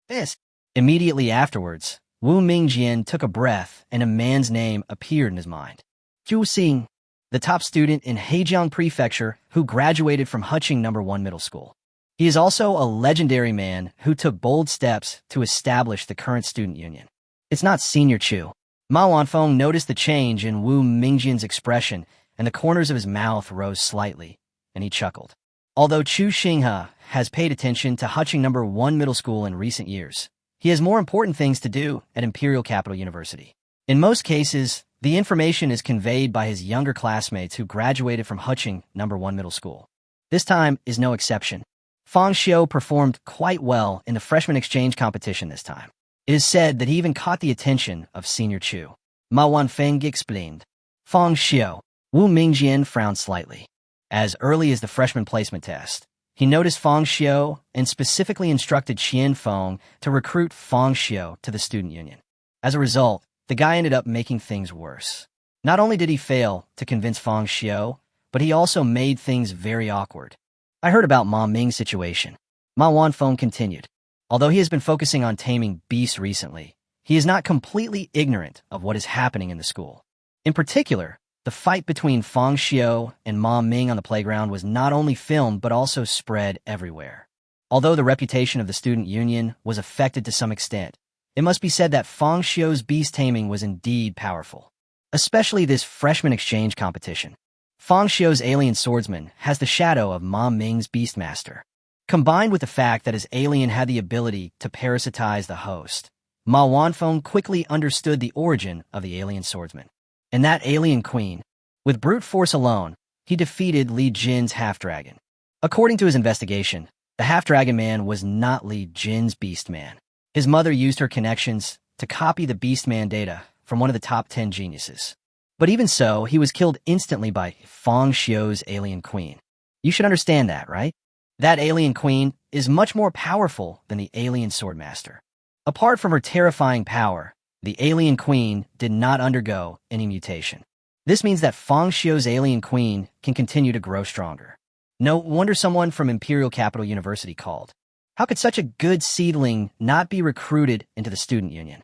Speaker 1: this. Immediately afterwards, Wu Mingjian took a breath and a man's name appeared in his mind. Zhu Xing, the top student in Hejiang Prefecture who graduated from Huqing No. 1 Middle School. He is also a legendary man who took bold steps to establish the current student union. It's not Senior Chu. Ma Wanfeng noticed the change in Wu Mingjian's expression, and the corners of his mouth rose slightly, and he chuckled. Although Chu Xinghe has paid attention to Huqing No. 1 Middle School in recent years, he has more important things to do at Imperial Capital University. In most cases, the information is conveyed by his younger classmates who graduated from Huqing No. 1 Middle School. This time is no exception. Fang Xiu performed quite well in the freshman exchange competition this time. It is said that he even caught the attention of Senior Chu. Ma Wanfeng explained. Fang Xiu. Wu Mingjian frowned slightly. As early as the freshman placement test, he noticed Fang Xiu and specifically instructed Qian Feng to recruit Fang Xiu to the student union. As a result, the guy ended up making things worse. Not only did he fail to convince Fang Xiu, but he also made things very awkward. I heard about Ma Ming's situation. Ma Wanfeng continued. Although he has been focusing on taming beasts recently, he is not completely ignorant of what is happening in the school. In particular, the fight between Fang Xiu and Ma Ming on the playground was not only filmed but also spread everywhere. Although the reputation of the student union was affected to some extent, it must be said that Fang Xiu's beast-taming was indeed powerful. Especially this freshman exchange competition. Fang Xiu's alien swordsman has the shadow of Ma Ming's beastmaster. Combined with the fact that his alien had the ability to parasitize the host, Ma Wanfeng quickly understood the origin of the alien swordsman. And that alien queen, with brute force alone, he defeated Li Jin's half-dragon. According to his investigation, the half-dragon man was not Li Jin's beastman. His mother used her connections to copy the beastman data from one of the top 10 geniuses. But even so, he was killed instantly by Fang Xiu's alien queen. You should understand that, right? That alien queen is much more powerful than the alien swordmaster. Apart from her terrifying power, the alien queen did not undergo any mutation. This means that Fang Xiu's alien queen can continue to grow stronger. No wonder someone from Imperial Capital University called. How could such a good seedling not be recruited into the student union?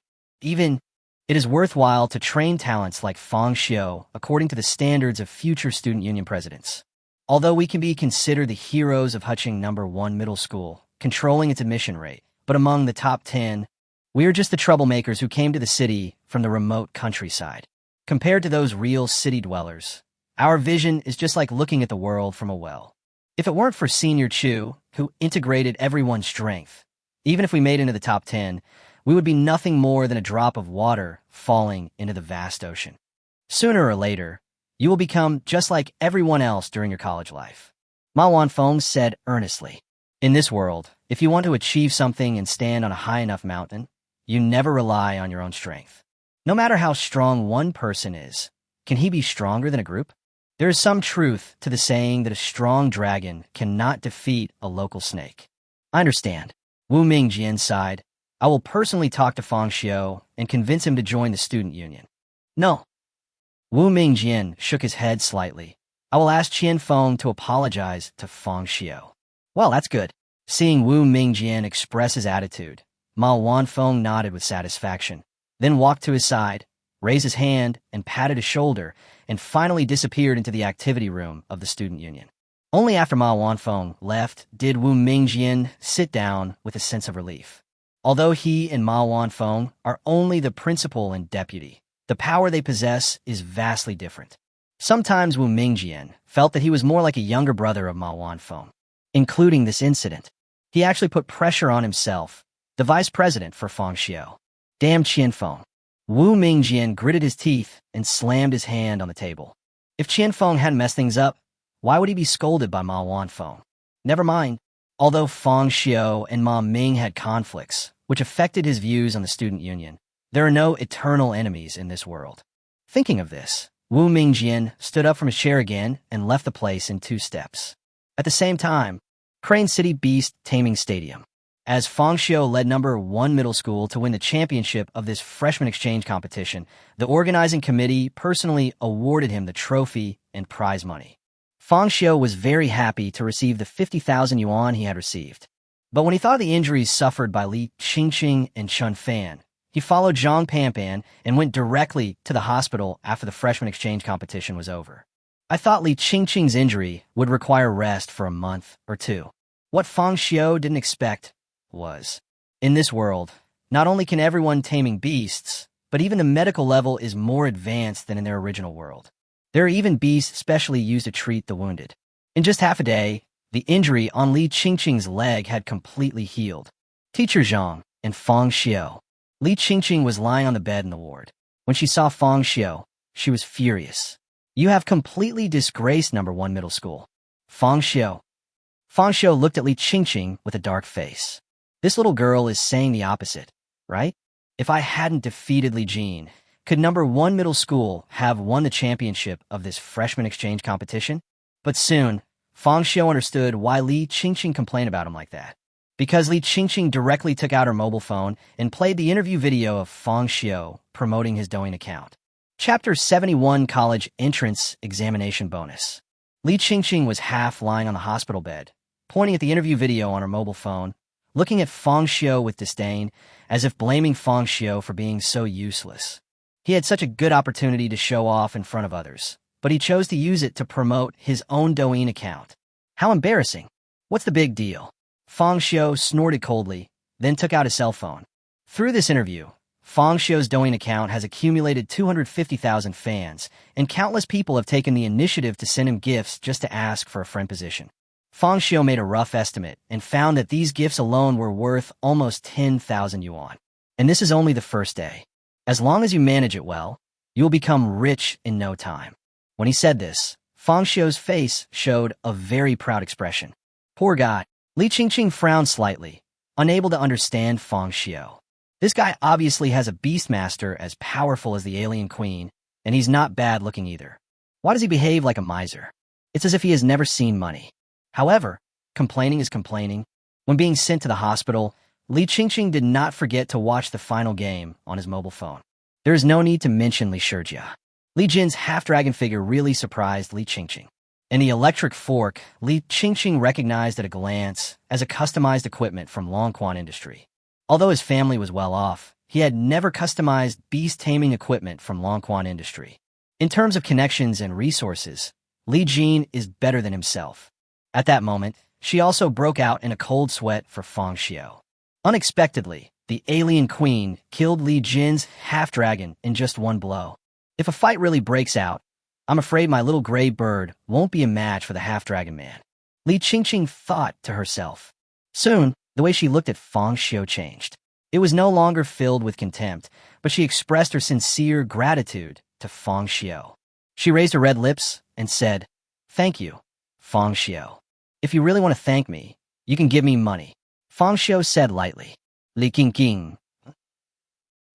Speaker 1: It is worthwhile to train talents like Fang Xiu according to the standards of future student union presidents. Although we can be considered the heroes of Huqing No. 1 Middle School, controlling its admission rate, but among the top 10, we are just the troublemakers who came to the city from the remote countryside. Compared to those real city dwellers, our vision is just like looking at the world from a well. If it weren't for Senior Chu, who integrated everyone's strength, even if we made it into the top 10, we would be nothing more than a drop of water falling into the vast ocean. Sooner or later, you will become just like everyone else during your college life. Ma Wanfeng said earnestly. In this world, if you want to achieve something and stand on a high enough mountain, you never rely on your own strength. No matter how strong one person is, can he be stronger than a group? There is some truth to the saying that a strong dragon cannot defeat a local snake. I understand. Wu Mingjian sighed. I will personally talk to Fang Xiu and convince him to join the student union. No. Wu Mingjian shook his head slightly. I will ask Qian Feng to apologize to Fang Xiu. Well, that's good. Seeing Wu Mingjian express his attitude, Ma Wanfeng nodded with satisfaction, then walked to his side, raised his hand and patted his shoulder, and finally disappeared into the activity room of the student union. Only after Ma Wanfeng left did Wu Mingjian sit down with a sense of relief. Although he and Ma Wanfeng are only the principal and deputy, the power they possess is vastly different. Sometimes Wu Mingjian felt that he was more like a younger brother of Ma Wanfeng, including this incident. He actually put pressure on himself, the vice president for Fang Xiu. Damn Qian Feng. Wu Mingjian gritted his teeth and slammed his hand on the table. If Qian Feng hadn't messed things up, why would he be scolded by Ma Wanfeng? Never mind. Although Fang Xiu and Ma Ming had conflicts, which affected his views on the student union, there are no eternal enemies in this world. Thinking of this, Wu Mingjian stood up from his chair again and left the place in 2 steps. At the same time, Crane City Beast-Taming Stadium. As Fang Xiu led No. 1 Middle School to win the championship of this freshman exchange competition, the organizing committee personally awarded him the trophy and prize money. Fang Xiu was very happy to receive the 50,000 yuan he had received. But when he thought of the injuries suffered by Li Qingqing and Chun Fan, he followed Zhang Panpan and went directly to the hospital after the freshman exchange competition was over. I thought Li Qingqing's injury would require rest for a month or two. What Fang Xiu didn't expect was, in this world, not only can everyone taming beasts, but even the medical level is more advanced than in their original world. There are even beasts specially used to treat the wounded. In just half a day, the injury on Li Qingqing's leg had completely healed. Teacher Zhang and Fang Xiu. Li Qingqing was lying on the bed in the ward. When she saw Fang Xiu, she was furious. You have completely disgraced number 1 middle school. Fang Xiu. Fang Xiu looked at Li Qingqing with a dark face. This little girl is saying the opposite, right? If I hadn't defeated Li Jin, could number 1 middle school have won the championship of this freshman exchange competition? But soon, Fang Xiu understood why Li Qingqing complained about him like that. Because Li Qingqing directly took out her mobile phone and played the interview video of Fang Xiu promoting his Douyin account. Chapter 71 College Entrance Examination Bonus. Li Qingqing was half lying on the hospital bed, pointing at the interview video on her mobile phone, looking at Fang Xiu with disdain, as if blaming Fang Xiu for being so useless. He had such a good opportunity to show off in front of others, but he chose to use it to promote his own Douyin account. How embarrassing. What's the big deal? Fang Xiu snorted coldly, then took out his cell phone. Through this interview, Fang Xiu's Douyin account has accumulated 250,000 fans, and countless people have taken the initiative to send him gifts just to ask for a friend position. Fang Xiu made a rough estimate and found that these gifts alone were worth almost 10,000 yuan. And this is only the first day. As long as you manage it well, you will become rich in no time. When he said this, Fang Xiu's face showed a very proud expression. Poor guy. Li Qingqing frowned slightly, unable to understand Fang Xiu. This guy obviously has a beastmaster as powerful as the alien queen, and he's not bad looking either. Why does he behave like a miser? It's as if he has never seen money. However, complaining is complaining. When being sent to the hospital, Li Qingqing did not forget to watch the final game on his mobile phone. There is no need to mention Li Shijia. Li Jin's half-dragon figure really surprised Li Qingqing. And the electric fork, Li Qingqing recognized at a glance as a customized equipment from Longquan Industry. Although his family was well off, he had never customized beast-taming equipment from Longquan Industry. In terms of connections and resources, Li Jin is better than himself. At that moment, she also broke out in a cold sweat for Fang Xiu. Unexpectedly, the alien queen killed Li Jin's half-dragon in just one blow. If a fight really breaks out, I'm afraid my little gray bird won't be a match for the half-dragon man. Li Qingqing thought to herself. Soon, the way she looked at Fang Xiu changed. It was no longer filled with contempt, but she expressed her sincere gratitude to Fang Xiu. She raised her red lips and said, "Thank you, Fang Xiu. If you really want to thank me, you can give me money." Fang Xiu said lightly. Li Qingqing.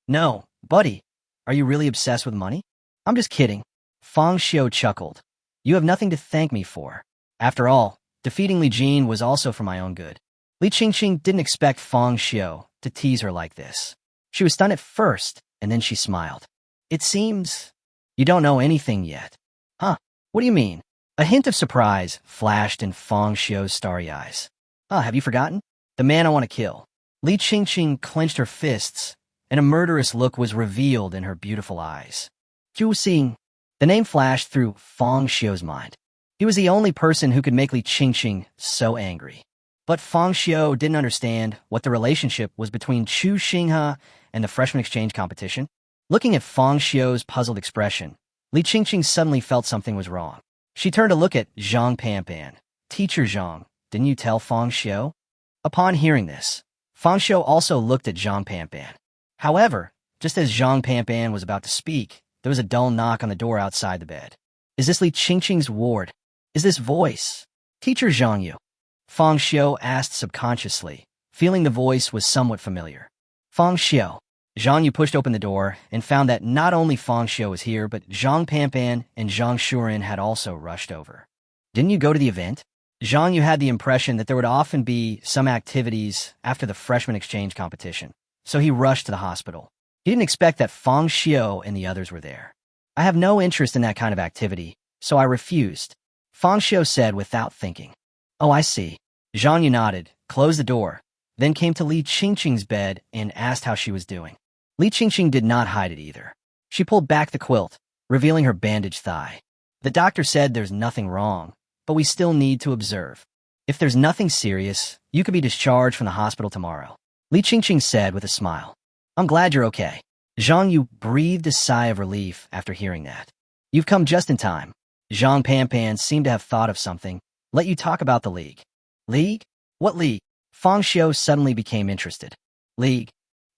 Speaker 1: No, buddy. Are you really obsessed with money? I'm just kidding. Fang Xiu chuckled. You have nothing to thank me for. After all, defeating Li Jin was also for my own good. Li Qingqing didn't expect Fang Xiu to tease her like this. She was stunned at first, and then she smiled. It seems you don't know anything yet. Huh? What do you mean? A hint of surprise flashed in Fang Xiu's starry eyes. Have you forgotten? The man I want to kill. Li Qingqing clenched her fists, and a murderous look was revealed in her beautiful eyes. Zhu Xing. The name flashed through Fang Xiu's mind. He was the only person who could make Li Qingqing so angry. But Fang Xiu didn't understand what the relationship was between Chu Xinghe and the freshman exchange competition. Looking at Fang Xiu's puzzled expression, Li Qingqing suddenly felt something was wrong. She turned to look at Zhang Panpan. Teacher Zhang, didn't you tell Fang Xiu? Upon hearing this, Fang Xiu also looked at Zhang Panpan. However, just as Zhang Panpan was about to speak, there was a dull knock on the door outside the bed. Is this Li Qingqing's ward? Is this voice Teacher Zhang Yu? Fang Xiu asked subconsciously, feeling the voice was somewhat familiar. Fang Xiu. Zhang Yu pushed open the door and found that not only Fang Xiu was here, but Zhang Panpan and Zhang Shuren had also rushed over. Didn't you go to the event? Zhang Yu had the impression that there would often be some activities after the freshman exchange competition, so he rushed to the hospital. He didn't expect that Fang Xiu and the others were there. I have no interest in that kind of activity, so I refused. Fang Xiu said without thinking. Oh, I see. Zhang Yu nodded, closed the door, then came to Li Qingqing's bed and asked how she was doing. Li Qingqing did not hide it either. She pulled back the quilt, revealing her bandaged thigh. The doctor said there's nothing wrong, but we still need to observe. If there's nothing serious, you could be discharged from the hospital tomorrow, Li Qingqing said with a smile. I'm glad you're okay. Zhang Yu breathed a sigh of relief after hearing that. You've come just in time. Zhang Panpan seemed to have thought of something. Let you talk about the league. League? What league? Fang Xiu suddenly became interested. League.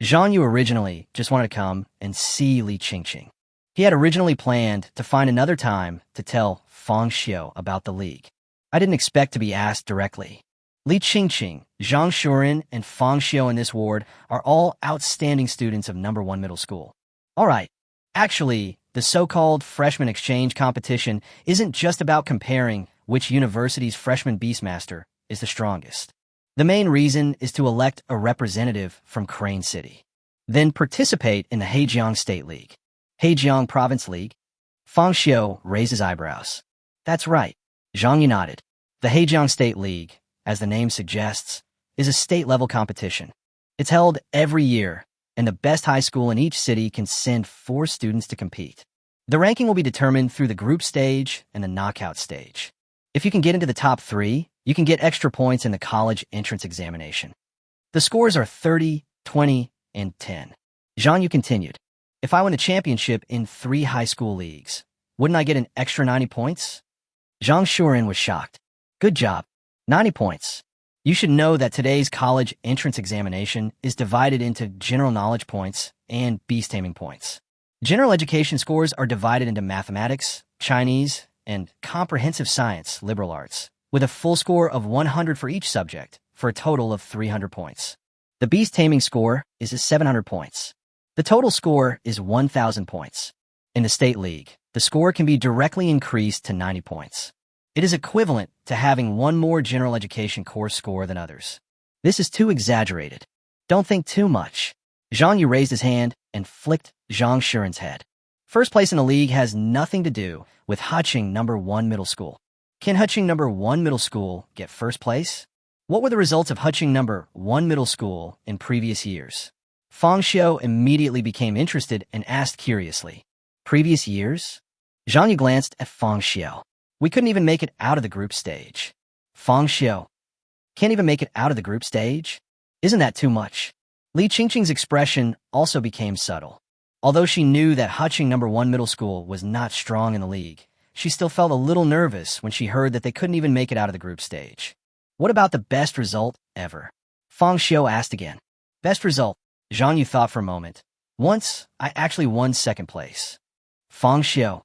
Speaker 1: Zhang Yu originally just wanted to come and see Li Qingqing. He had originally planned to find another time to tell Fang Xiu about the league. I didn't expect to be asked directly. Li Qingqing, Zhang Shuren, and Fang Xiu in this ward are all outstanding students of number 1 middle school. All right. Actually, the so-called freshman exchange competition isn't just about comparing which university's freshman beastmaster is the strongest. The main reason is to elect a representative from Crane City, then participate in the Hejiang State League. Hejiang Province League? Fang Xiu raised his eyebrows. That's right. Zhang Yu nodded. The Hejiang State League, as the name suggests, is a state-level competition. It's held every year, and the best high school in each city can send 4 students to compete. The ranking will be determined through the group stage and the knockout stage. If you can get into the top 3, you can get extra points in the college entrance examination. The scores are 30, 20, and 10. Zhang Yu continued. If I win a championship in 3 high school leagues, wouldn't I get an extra 90 points? Zhang Shuren was shocked. Good job. 90 points. You should know that today's college entrance examination is divided into general knowledge points and beast-taming points. General education scores are divided into mathematics, Chinese, and comprehensive science, liberal arts, with a full score of 100 for each subject, for a total of 300 points. The beast-taming score is 700 points. The total score is 1,000 points. In the State League, the score can be directly increased to 90 points. It is equivalent to having one more general education course score than others. This is too exaggerated. Don't think too much. Zhang Yu raised his hand and flicked Zhang Shuren's head. First place in the league has nothing to do with Huqing number 1 middle school. Can Huqing number 1 middle school get first place? What were the results of Huqing number 1 middle school in previous years? Fang Xiu immediately became interested and asked curiously. Previous years? Zhang Yu glanced at Fang Xiu. We couldn't even make it out of the group stage. Fang Xiu. Can't even make it out of the group stage? Isn't that too much? Li Qingqing's expression also became subtle. Although she knew that Huqing number 1 middle school was not strong in the league, she still felt a little nervous when she heard that they couldn't even make it out of the group stage. What about the best result ever? Fang Xiu asked again. Best result? Zhang Yu thought for a moment. Once, I actually won second place. Fang Xiu.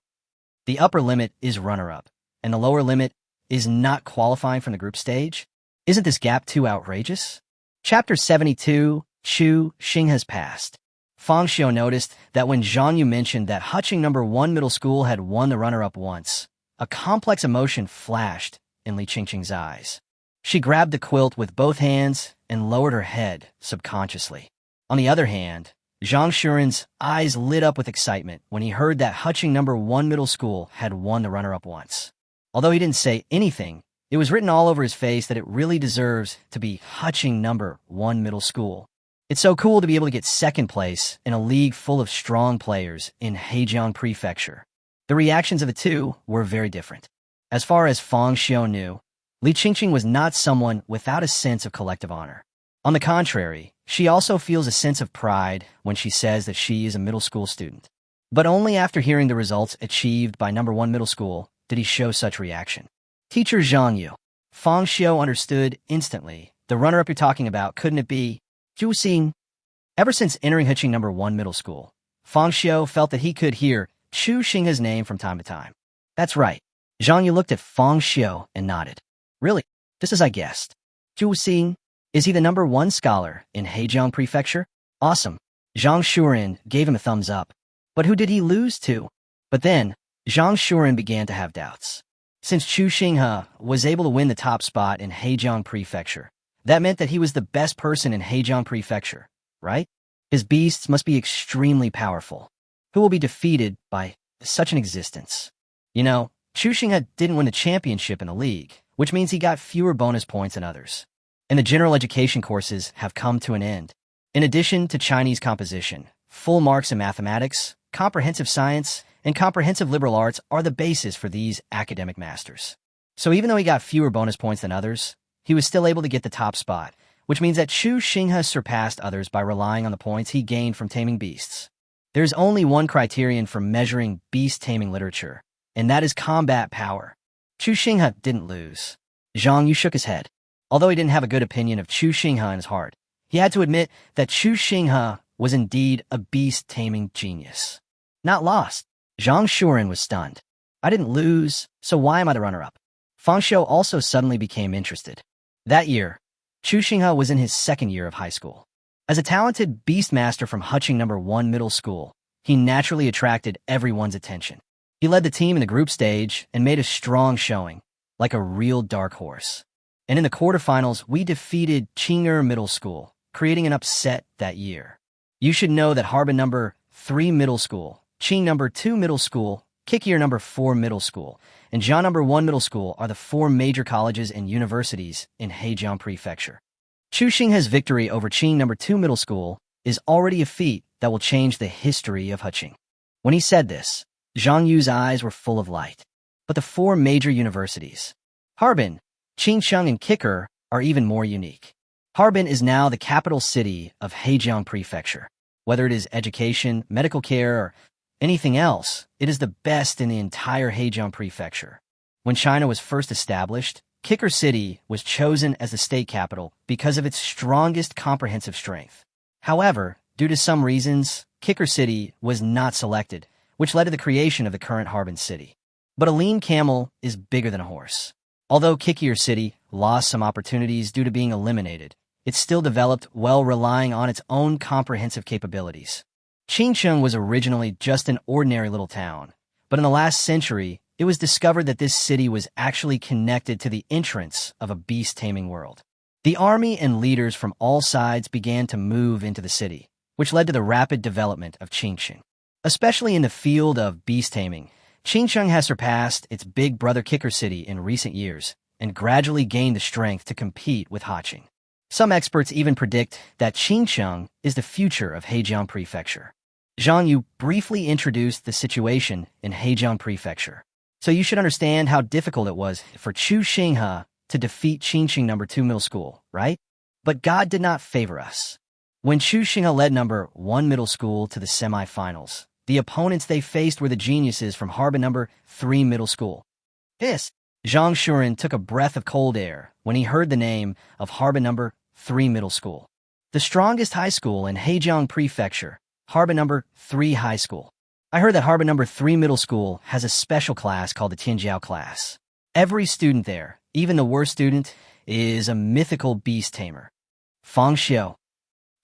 Speaker 1: The upper limit is runner-up, and the lower limit is not qualifying from the group stage? Isn't this gap too outrageous? Chapter 72, Chu Xing has passed. Fang Xiu noticed that when Zhang Yu mentioned that Huqing number 1 middle school had won the runner-up once, a complex emotion flashed in Li Qingqing's eyes. She grabbed the quilt with both hands and lowered her head subconsciously. On the other hand, Zhang Shuren's eyes lit up with excitement when he heard that Huqing number 1 middle school had won the runner-up once. Although he didn't say anything, it was written all over his face that it really deserves to be Huqing number 1 middle school. It's so cool to be able to get second place in a league full of strong players in Hejiang Prefecture. The reactions of the two were very different. As far as Fang Xiu knew, Li Qingqing was not someone without a sense of collective honor. On the contrary, she also feels a sense of pride when she says that she is a middle school student. But only after hearing the results achieved by number 1 middle school did he show such reaction. Teacher Zhang Yu. Fang Xiu understood instantly. The runner-up you're talking about, couldn't it be Zhu Xing? Ever since entering Huqing number 1 middle school, Fang Xiu felt that he could hear Chu Xing's name from time to time. That's right. Zhang Yu looked at Fang Xiu and nodded. Really? Just as I guessed. Zhu Xing? Is he the number 1 scholar in Hejiang Prefecture? Awesome. Zhang Shuren gave him a thumbs up. But who did he lose to? But then, Zhang Shuren began to have doubts. Since Chu Xinghe was able to win the top spot in Hejiang Prefecture, that meant that he was the best person in Hejiang Prefecture, right? His beasts must be extremely powerful. Who will be defeated by such an existence? You know, Chu Xinghe didn't win the championship in the league, which means he got fewer bonus points than others. and the general education courses have come to an end. In addition to Chinese composition, full marks in mathematics, comprehensive science, and comprehensive liberal arts are the basis for these academic masters. So even though he got fewer bonus points than others, he was still able to get the top spot, which means that Chu Xinghe surpassed others by relying on the points he gained from taming beasts. There's only one criterion for measuring beast-taming literature, and that is combat power. Chu Xinghe didn't lose. Zhang Yu shook his head. Although he didn't have a good opinion of Chu Xinghe in his heart, he had to admit that Chu Xinghe was indeed a beast-taming genius. Not lost. Zhang Shuren was stunned. I didn't lose, so why am I the runner-up? Fang Xiu also suddenly became interested. That year, Chu Xinghe was in his second year of high school. As a talented beastmaster from Huching No. 1 Middle School, he naturally attracted everyone's attention. He led the team in the group stage and made a strong showing, like a real dark horse. And in the quarterfinals, we defeated Qing'er Middle School, creating an upset that year. You should know that Harbin No. 3 Middle School, Qing No. 2 Middle School, Kikier No. 4 Middle School, and Jian No. 1 Middle School are the 4 major colleges and universities in Hejiang Prefecture. Chu Xinghe's victory over Qing No. 2 Middle School is already a feat that will change the history of Huching. When he said this, Zhang Yu's eyes were full of light. But the 4 major universities, Harbin, Qingcheng, and Kicker, are even more unique. Harbin is now the capital city of Hejiang Prefecture. Whether it is education, medical care, or anything else, it is the best in the entire Hejiang Prefecture. When China was first established, Kicker City was chosen as the state capital because of its strongest comprehensive strength. However, due to some reasons, Kicker City was not selected, which led to the creation of the current Harbin City. But a lean camel is bigger than a horse. Although Kikier City lost some opportunities due to being eliminated, it still developed well, relying on its own comprehensive capabilities. Qingcheng was originally just an ordinary little town, but in the last century, it was discovered that this city was actually connected to the entrance of a beast-taming world. The army and leaders from all sides began to move into the city, which led to the rapid development of Qingcheng. Especially in the field of beast-taming, Qingcheng has surpassed its big brother Kicker City in recent years and gradually gained the strength to compete with Haching. Some experts even predict that Qingcheng is the future of Hejiang Prefecture. Zhang Yu briefly introduced the situation in Hejiang Prefecture, so you should understand how difficult it was for Chu Xinghe to defeat Qingcheng No. 2 Middle School, right? But God did not favor us. When Chu Xinghe led No. 1 Middle School to the semifinals, the opponents they faced were the geniuses from Harbin No. 3 Middle School. Zhang Shuren took a breath of cold air when he heard the name of Harbin No. 3 Middle School. The strongest high school in Hejiang Prefecture, Harbin No. 3 High School. I heard that Harbin No. 3 Middle School has a special class called the Tianjiao class. Every student there, even the worst student, is a mythical beast tamer. Fang Xiu.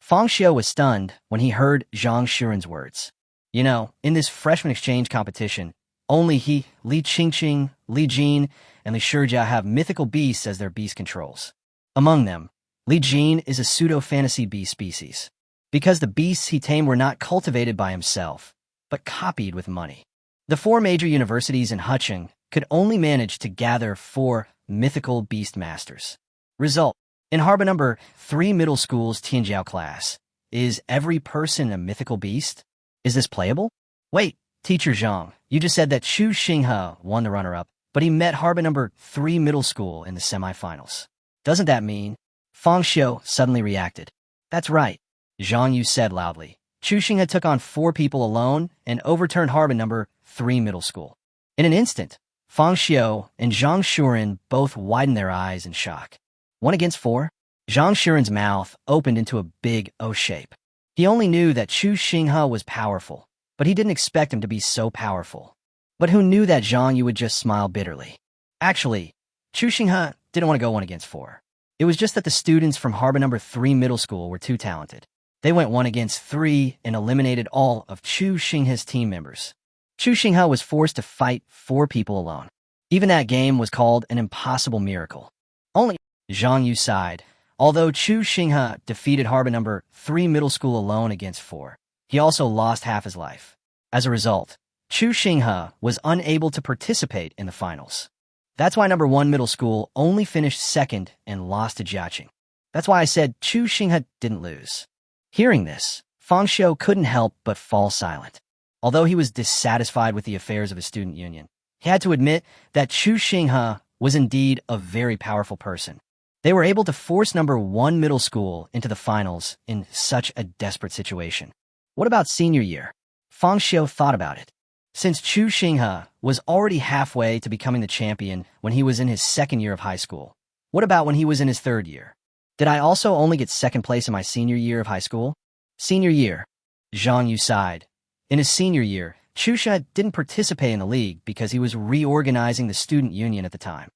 Speaker 1: Fang Xiu was stunned when he heard Zhang Shuren's words. You know, in this freshman exchange competition, only he, Li Qingqing, Li Jin, and Li Shijia have mythical beasts as their beast controls. Among them, Li Jin is a pseudo-fantasy beast species, because the beasts he tamed were not cultivated by himself, but copied with money. The 4 major universities in Hucheng could only manage to gather 4 mythical beast masters. Result: in Harbin No. 3 Middle School's Tianjiao class, is every person a mythical beast? Is this playable? Wait, Teacher Zhang, you just said that Chu Xinghe won the runner-up, but he met Harbin No. 3 Middle School in the semifinals. Doesn't that mean? Fang Xiu suddenly reacted. That's right, Zhang Yu said loudly. Chu Xinghe took on 4 people alone and overturned Harbin No. 3 Middle School. In an instant, Fang Xiu and Zhang Shuren both widened their eyes in shock. 1 against 4? Zhang Shuren's mouth opened into a big O shape. He only knew that Chu Xinghe was powerful, but he didn't expect him to be so powerful. But who knew that Zhang Yu would just smile bitterly? Actually, Chu Xinghe didn't want to go 1 against 4. It was just that the students from Harbin No. 3 Middle School were too talented. They went 1 against 3 and eliminated all of Chu Xinghe's team members. Chu Xinghe was forced to fight 4 people alone. Even that game was called an impossible miracle. Only Zhang Yu sighed. Although Chu Xinghe defeated Harbin No. 3 Middle School alone against 4, he also lost half his life. As a result, Chu Xinghe was unable to participate in the finals. That's why No. 1 Middle School only finished second and lost to Jiaqing. That's why I said Chu Xinghe didn't lose. Hearing this, Fang Xiu couldn't help but fall silent. Although he was dissatisfied with the affairs of his student union, he had to admit that Chu Xinghe was indeed a very powerful person. They were able to force number 1 middle school into the finals in such a desperate situation. What about senior year? Fang Xiu thought about it. Since Chu Xinghe was already halfway to becoming the champion when he was in his 2nd year of high school, what about when he was in his 3rd year? Did I also only get 2nd place in my senior year of high school? Senior year. Zhang Yu sighed. In his senior year, Chu Xinghe didn't participate in the league because he was reorganizing the student union at the time.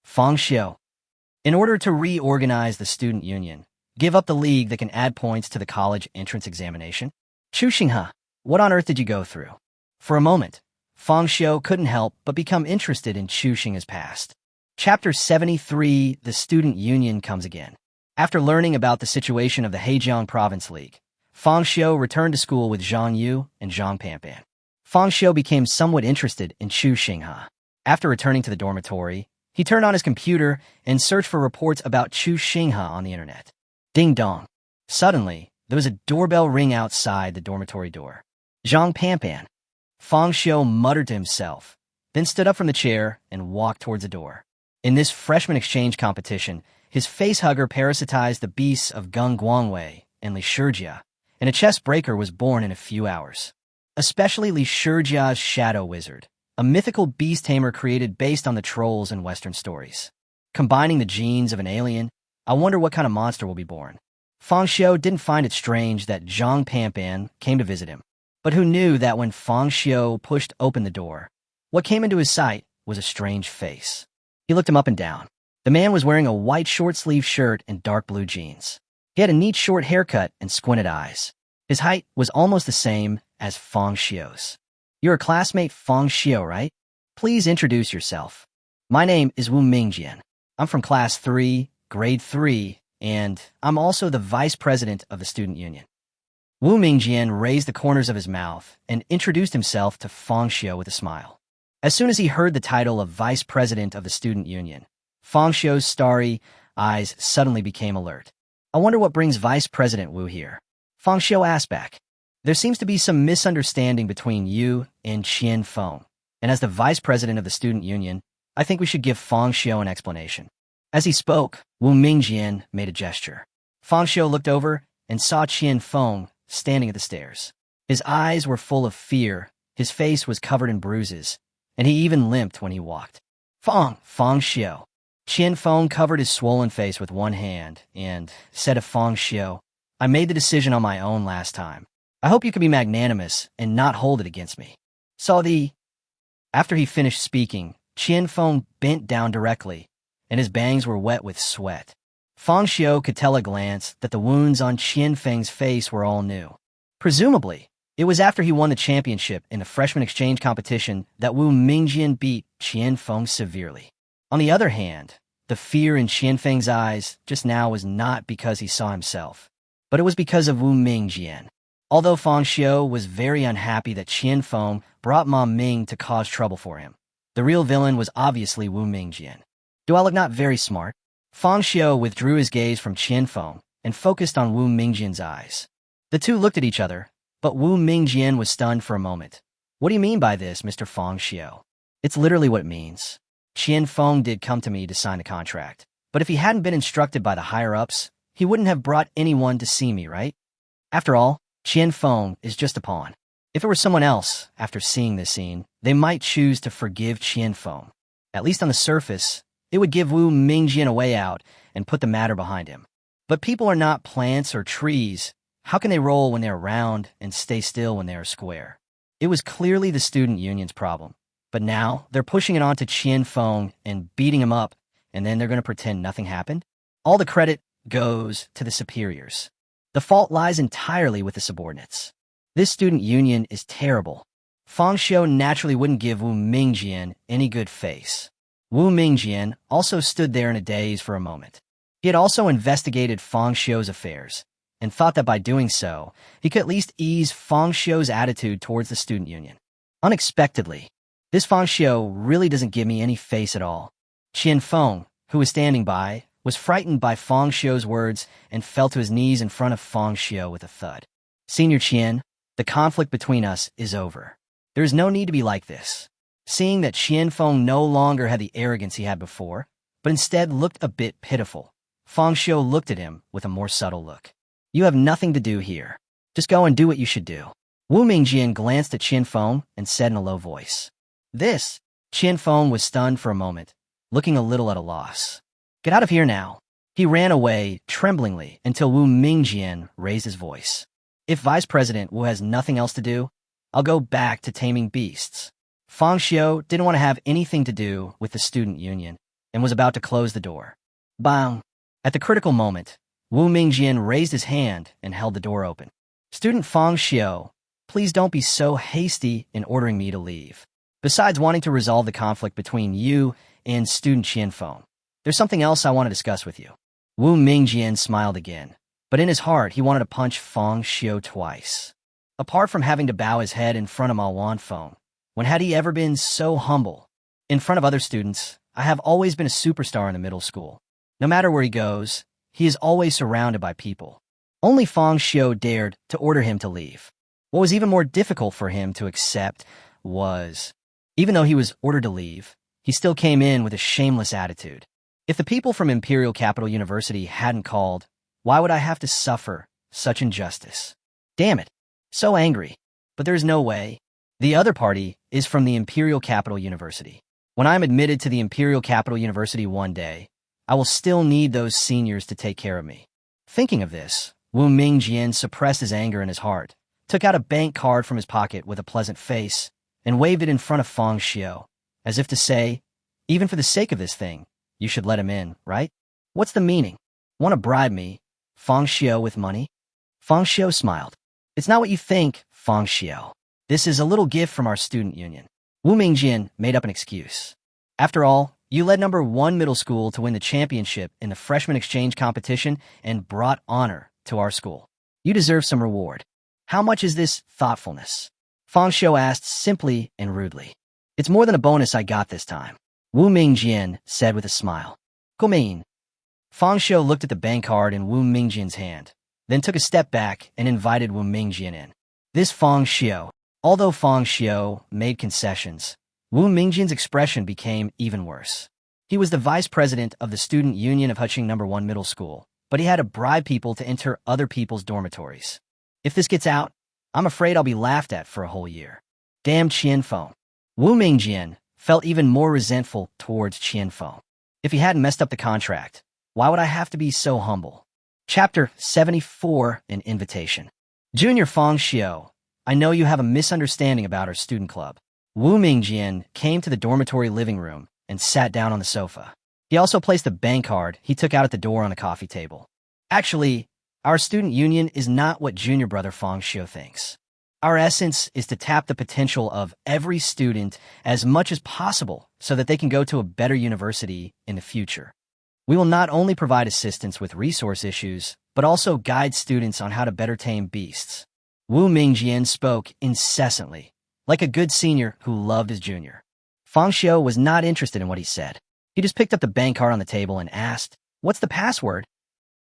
Speaker 1: Fang Xiu. In order to reorganize the student union, give up the league that can add points to the college entrance examination? Chu Xinghe, what on earth did you go through? For a moment, Fang Xiu couldn't help but become interested in Chu Xinghe's past. Chapter 73, The Student Union Comes Again. After learning about the situation of the Hejiang Province League, Fang Xiu returned to school with Zhang Yu and Zhang Panpan. Fang Xiu became somewhat interested in Chu Xinghe. After returning to the dormitory, he turned on his computer and searched for reports about Chu Xinghe on the internet. Ding dong. Suddenly, there was a doorbell ring outside the dormitory door. Zhang Panpan. Fang Xiu muttered to himself, then stood up from the chair and walked towards the door. In this freshman exchange competition, his facehugger parasitized the beasts of Gung Guangwei and Li Shijia, and a chess breaker was born in a few hours. Especially Li Shijia's Shadow Wizard, a mythical beast tamer created based on the trolls in Western stories. Combining the genes of an alien, I wonder what kind of monster will be born. Fang Xiu didn't find it strange that Zhang Panpan came to visit him, but who knew that when Fang Xiu pushed open the door, what came into his sight was a strange face. He looked him up and down. The man was wearing a white short-sleeved shirt and dark blue jeans. He had a neat short haircut and squinted eyes. His height was almost the same as Fang Xiu's. You're a classmate Fang Xiu, right? Please introduce yourself. My name is Wu Mingjian. I'm from class 3, grade 3, and I'm also the vice president of the student union. Wu Mingjian raised the corners of his mouth and introduced himself to Fang Xiu with a smile. As soon as he heard the title of vice president of the student union, Fang Xiu's starry eyes suddenly became alert. I wonder what brings Vice President Wu here. Fang Xiu asked back. There seems to be some misunderstanding between you and Qian Feng, and as the vice president of the student union, I think we should give Fang Xiu an explanation. As he spoke, Wu Mingjian made a gesture. Fang Xiu looked over and saw Qian Feng standing at the stairs. His eyes were full of fear, his face was covered in bruises, and he even limped when he walked. Fang Xiu. Qian Feng covered his swollen face with one hand and said to Fang Xiu, I made the decision on my own last time. I hope you can be magnanimous and not hold it against me. After he finished speaking, Qian Feng bent down directly, and his bangs were wet with sweat. Fang Xiu could tell at a glance that the wounds on Qian Feng's face were all new. Presumably, it was after he won the championship in the freshman exchange competition that Wu Mingjian beat Qian Feng severely. On the other hand, the fear in Qian Feng's eyes just now was not because he saw himself, but it was because of Wu Mingjian. Although Fang Xiu was very unhappy that Qian Feng brought Ma Ming to cause trouble for him, the real villain was obviously Wu Mingjian. Do I look not very smart? Fang Xiu withdrew his gaze from Qian Feng and focused on Wu Mingjian's eyes. The two looked at each other, but Wu Mingjian was stunned for a moment. What do you mean by this, Mr. Fang Xiu? It's literally what it means. Qian Feng did come to me to sign the contract, but if he hadn't been instructed by the higher-ups, he wouldn't have brought anyone to see me, right? After all, Qian Feng is just a pawn. If it were someone else, after seeing this scene, they might choose to forgive Qian Feng. At least on the surface, it would give Wu Mingjian a way out and put the matter behind him. But people are not plants or trees. How can they roll when they're round and stay still when they are square? It was clearly the student union's problem. But now, they're pushing it onto Qian Feng and beating him up, and then they're going to pretend nothing happened? All the credit goes to the superiors. The fault lies entirely with the subordinates. This student union is terrible. Fang Xiu naturally wouldn't give Wu Mingjian any good face. Wu Mingjian also stood there in a daze for a moment. He had also investigated Fang Xiu's affairs, and thought that by doing so, he could at least ease Fang Xiu's attitude towards the student union. Unexpectedly, this Fang Xiu really doesn't give me any face at all. Qian Feng, who was standing by, was frightened by Fang Xiu's words and fell to his knees in front of Fang Xiu with a thud. Senior Qian, the conflict between us is over. There is no need to be like this. Seeing that Qian Feng no longer had the arrogance he had before, but instead looked a bit pitiful, Fang Xiu looked at him with a more subtle look. You have nothing to do here. Just go and do what you should do. Wu Mingjian glanced at Qian Feng and said in a low voice. This? Qian Feng was stunned for a moment, looking a little at a loss. Get out of here now. He ran away, tremblingly, until Wu Mingjian raised his voice. If Vice President Wu has nothing else to do, I'll go back to taming beasts. Fang Xiu didn't want to have anything to do with the student union and was about to close the door. Bang! At the critical moment, Wu Mingjian raised his hand and held the door open. Student Fang Xiu, please don't be so hasty in ordering me to leave. Besides wanting to resolve the conflict between you and student Qian Feng, there's something else I want to discuss with you. Wu Mingjian smiled again, but in his heart he wanted to punch Fang Xiu twice. Apart from having to bow his head in front of Ma Wanfeng, when had he ever been so humble? In front of other students, I have always been a superstar in the middle school. No matter where he goes, he is always surrounded by people. Only Fang Xiu dared to order him to leave. What was even more difficult for him to accept was, even though he was ordered to leave, he still came in with a shameless attitude. If the people from Imperial Capital University hadn't called, why would I have to suffer such injustice? Damn it. So angry. But there's no way. The other party is from the Imperial Capital University. When I'm admitted to the Imperial Capital University one day, I will still need those seniors to take care of me. Thinking of this, Wu Mingjian suppressed his anger in his heart, took out a bank card from his pocket with a pleasant face, and waved it in front of Fang Xiu, as if to say, even for the sake of this thing, you should let him in, right? What's the meaning? Want to bribe me, Fang Xiu, with money? Fang Xiu smiled. It's not what you think, Fang Xiu. This is a little gift from our student union. Wu Mingjian made up an excuse. After all, you led number 1 middle school to win the championship in the freshman exchange competition and brought honor to our school. You deserve some reward. How much is this thoughtfulness? Fang Xiu asked simply and rudely. It's more than a bonus I got this time, Wu Mingjian said with a smile. Mean? Fang Xiu looked at the bank card in Wu Mingjian's hand, then took a step back and invited Wu Mingjian in. This Fang Xiu, although Fang Xiu made concessions, Wu Mingjian's expression became even worse. He was the vice president of the student union of Huqing No. 1 Middle School, but he had to bribe people to enter other people's dormitories. If this gets out, I'm afraid I'll be laughed at for a whole year. Damn Qian Feng. Wu Mingjian felt even more resentful towards Qian Feng. If he hadn't messed up the contract, why would I have to be so humble? Chapter 74, An Invitation. Junior Fang Xiu, I know you have a misunderstanding about our student club. Wu Mingjian came to the dormitory living room and sat down on the sofa. He also placed the bank card he took out at the door on the coffee table. Actually, our student union is not what junior brother Fang Xiu thinks. Our essence is to tap the potential of every student as much as possible so that they can go to a better university in the future. We will not only provide assistance with resource issues, but also guide students on how to better tame beasts. Wu Mingjian spoke incessantly, like a good senior who loved his junior. Fang Xiu was not interested in what he said. He just picked up the bank card on the table and asked, "What's the password?"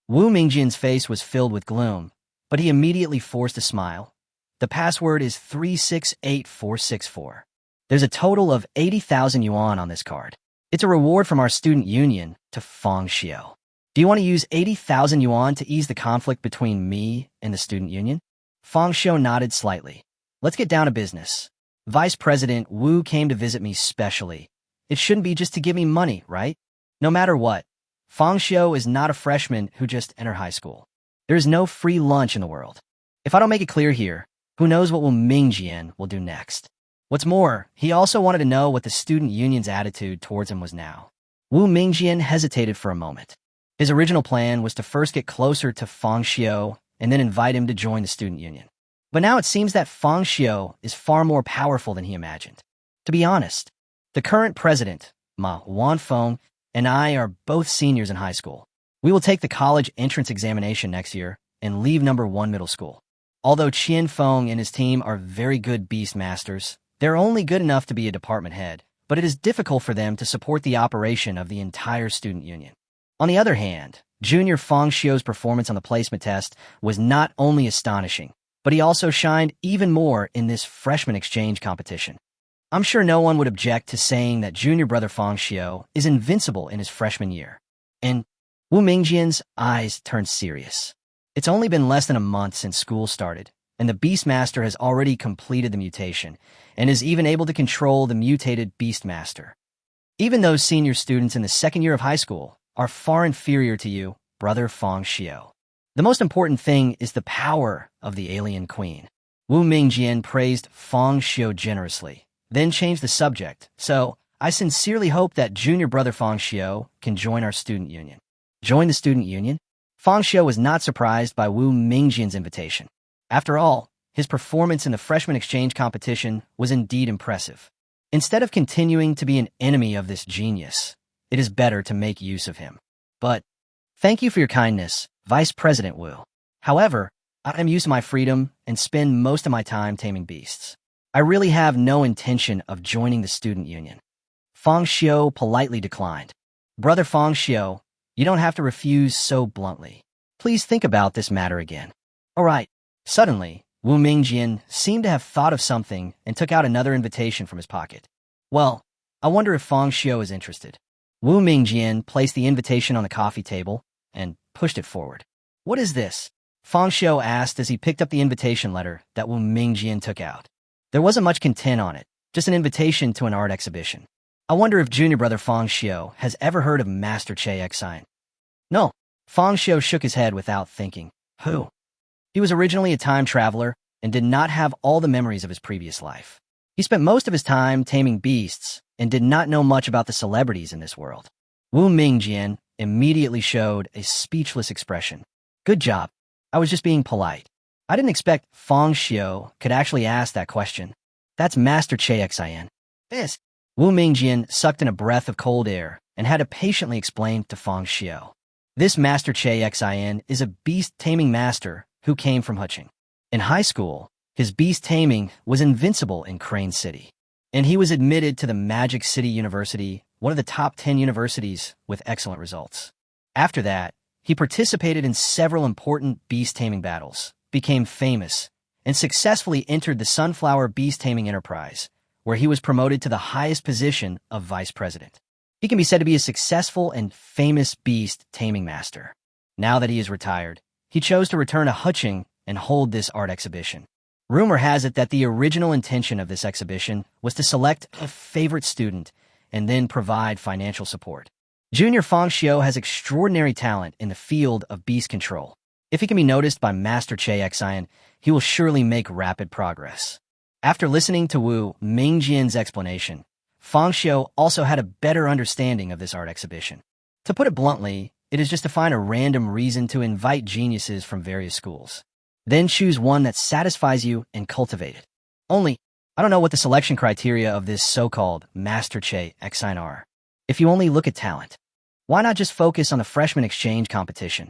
Speaker 1: Wu Mingjian's face was filled with gloom, but he immediately forced a smile. The password is 368464. There's a total of 80,000 yuan on this card. It's a reward from our student union to Fang Xiu. Do you want to use 80,000 yuan to ease the conflict between me and the student union? Fang Xiu nodded slightly. Let's get down to business. Vice President Wu came to visit me specially. It shouldn't be just to give me money, right? No matter what, Fang Xiu is not a freshman who just entered high school. There is no free lunch in the world. If I don't make it clear here, who knows what Wu Mingjian will do next? What's more, he also wanted to know what the student union's attitude towards him was now. Wu Mingjian hesitated for a moment. His original plan was to first get closer to Fang Xiu and then invite him to join the student union. But now it seems that Fang Xiu is far more powerful than he imagined. To be honest, the current president, Ma Wanfeng, and I are both seniors in high school. We will take the college entrance examination next year and leave number 1 middle school. Although Qian Feng and his team are very good beast masters, they're only good enough to be a department head, but it is difficult for them to support the operation of the entire student union. On the other hand, Junior Fang Xiu's performance on the placement test was not only astonishing, but he also shined even more in this freshman exchange competition. I'm sure no one would object to saying that junior brother Fang Xiu is invincible in his freshman year. And Wu Mingjian's eyes turned serious. It's only been less than a month since school started, and the Beastmaster has already completed the mutation and is even able to control the mutated Beastmaster. Even those senior students in the second year of high school are far inferior to you, brother Fang Xiu. The most important thing is the power of the alien queen. Wu Mingjian praised Fang Xiu generously, then changed the subject. So, I sincerely hope that junior brother Fang Xiu can join our student union. Join the student union? Fang Xiu was not surprised by Wu Mingjian's invitation. After all, his performance in the freshman exchange competition was indeed impressive. Instead of continuing to be an enemy of this genius, it is better to make use of him. But, thank you for your kindness, Vice President Wu. However, I am used to my freedom and spend most of my time taming beasts. I really have no intention of joining the student union. Fang Xiu politely declined. Brother Fang Xiu, you don't have to refuse so bluntly. Please think about this matter again. All right. Suddenly, Wu Mingjian seemed to have thought of something and took out another invitation from his pocket. Well, I wonder if Fang Xiu is interested. Wu Mingjian placed the invitation on the coffee table and pushed it forward. What is this? Fang Xiu asked as he picked up the invitation letter that Wu Mingjian took out. There wasn't much content on it, just an invitation to an art exhibition. I wonder if junior brother Fang Xiu has ever heard of Master Che Xian. No, Fang Xiu shook his head without thinking. Who? He was originally a time traveler and did not have all the memories of his previous life. He spent most of his time taming beasts and did not know much about the celebrities in this world. Wu Mingjian immediately showed a speechless expression. Good job. I was just being polite. I didn't expect Fang Xiu could actually ask that question. That's Master Che Xian. This. Wu Mingjian sucked in a breath of cold air and had to patiently explain to Fang Xiu. This Master Che Xian is a beast-taming master who came from Huqing. In high school, his beast-taming was invincible in Crane City, and he was admitted to the Magic City University, one of the top 10 universities with excellent results. After that, he participated in several important beast-taming battles, became famous, and successfully entered the Sunflower Beast-Taming Enterprise, where he was promoted to the highest position of vice president. He can be said to be a successful and famous beast-taming master. Now that he is retired, he chose to return to Huqing and hold this art exhibition. Rumor has it that the original intention of this exhibition was to select a favorite student and then provide financial support. Junior Fang Xiu has extraordinary talent in the field of beast control. If he can be noticed by Master Che Xian, he will surely make rapid progress. After listening to Wu Mingjian's explanation, Fang Xiu also had a better understanding of this art exhibition. To put it bluntly, it is just to find a random reason to invite geniuses from various schools. Then choose one that satisfies you and cultivate it. Only, I don't know what the selection criteria of this so-called Master Che Xian are. If you only look at talent, why not just focus on the freshman exchange competition?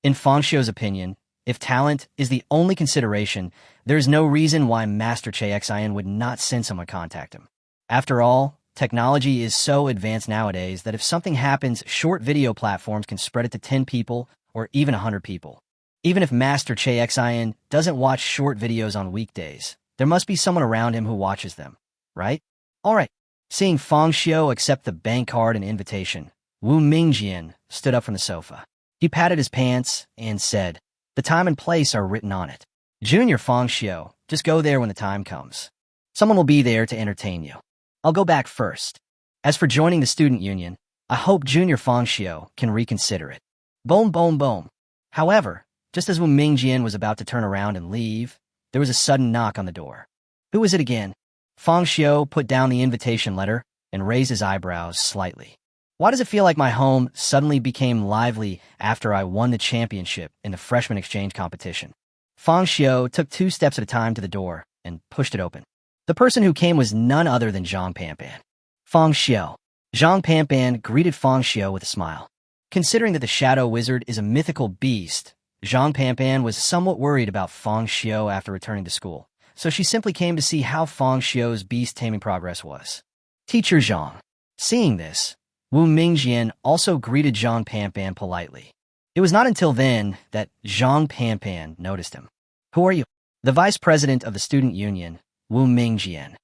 Speaker 1: In Fang Xiu's opinion, if talent is the only consideration, there is no reason why Master Che Xian would not send someone to contact him. After all, technology is so advanced nowadays that if something happens, short video platforms can spread it to 10 people or even 100 people. Even if Master Che Xian doesn't watch short videos on weekdays, there must be someone around him who watches them, right? Alright. Seeing Fang Xiu accept the bank card and invitation, Wu Mingjian stood up from the sofa. He patted his pants and said, "The time and place are written on it. Junior Fang Xiu, just go there when the time comes. Someone will be there to entertain you. I'll go back first. As for joining the student union, I hope Junior Fang Xiu can reconsider it." Boom, boom, boom. However, just as Wu Mingjian was about to turn around and leave, there was a sudden knock on the door. Who is it again? Fang Xiu put down the invitation letter and raised his eyebrows slightly. Why does it feel like my home suddenly became lively after I won the championship in the freshman exchange competition? Fang Xiu took 2 steps at a time to the door and pushed it open. The person who came was none other than Zhang Panpan. Fang Xiu. Zhang Panpan greeted Fang Xiu with a smile. Considering that the Shadow Wizard is a mythical beast, Zhang Panpan was somewhat worried about Fang Xiu after returning to school, so she simply came to see how Fang Xiu's beast-taming progress was. Teacher Zhang. Seeing this, Wu Mingjian also greeted Zhang Panpan politely. It was not until then that Zhang Panpan noticed him. "Who are you?" "The vice president of the student union, Wu Mingjian."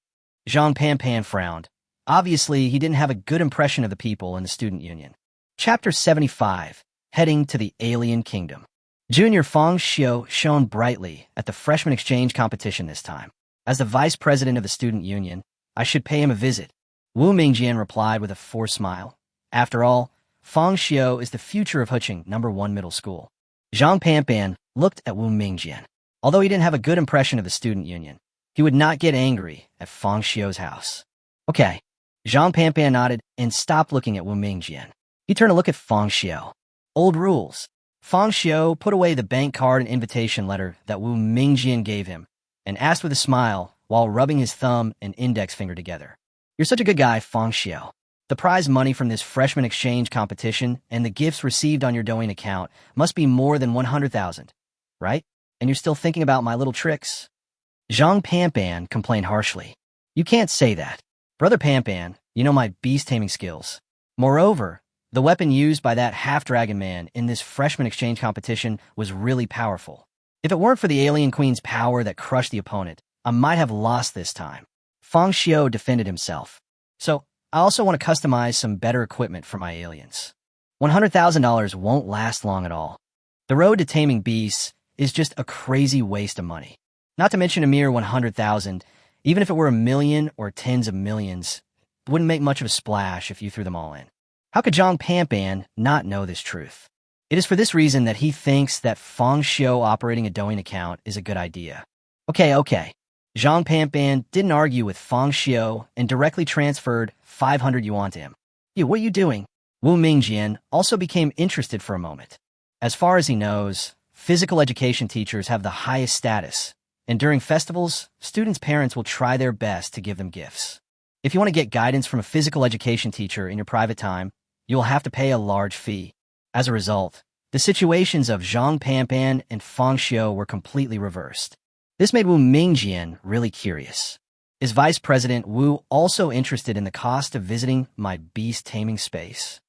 Speaker 1: Zhang Panpan frowned. Obviously, he didn't have a good impression of the people in the student union. Chapter 75, Heading to the Alien Kingdom. Junior Fang Xiu shone brightly at the freshman exchange competition this time. "As the vice president of the student union, I should pay him a visit," Wu Mingjian replied with a forced smile. After all, Fang Xiu is the future of Huqing #1 middle school. Zhang Panpan looked at Wu Mingjian. Although he didn't have a good impression of the student union, he would not get angry at Fang Xiu's house. "Okay." Zhang Panpan nodded and stopped looking at Wu Mingjian. He turned to look at Fang Xiu. Old rules. Fang Xiu put away the bank card and invitation letter that Wu Mingjian gave him and asked with a smile while rubbing his thumb and index finger together. "You're such a good guy, Fang Xiu. The prize money from this freshman exchange competition and the gifts received on your Douyin account must be more than 100,000, right? And you're still thinking about my little tricks?" Zhang Panpan complained harshly. "You can't say that. Brother Panpan, you know my beast-taming skills. Moreover, the weapon used by that half-dragon man in this freshman exchange competition was really powerful. If it weren't for the alien queen's power that crushed the opponent, I might have lost this time." Fang Xiu defended himself. "So, I also want to customize some better equipment for my aliens. $100,000 won't last long at all. The road to taming beasts is just a crazy waste of money. Not to mention a mere 100,000, even if it were a million or tens of millions, it wouldn't make much of a splash if you threw them all in." How could Zhang Panpan not know this truth? It is for this reason that he thinks that Fang Xiu operating a Douyin account is a good idea. Okay. Zhang Panpan didn't argue with Fang Xiu and directly transferred 500 yuan to him. "You, what are you doing?" Wu Mingjian also became interested for a moment. As far as he knows, physical education teachers have the highest status, and during festivals, students' parents will try their best to give them gifts. If you want to get guidance from a physical education teacher in your private time, you will have to pay a large fee. As a result, the situations of Zhang Panpan and Fang Xiu were completely reversed. This made Wu Mingjian really curious. Is Vice President Wu also interested in the cost of visiting my beast-taming space?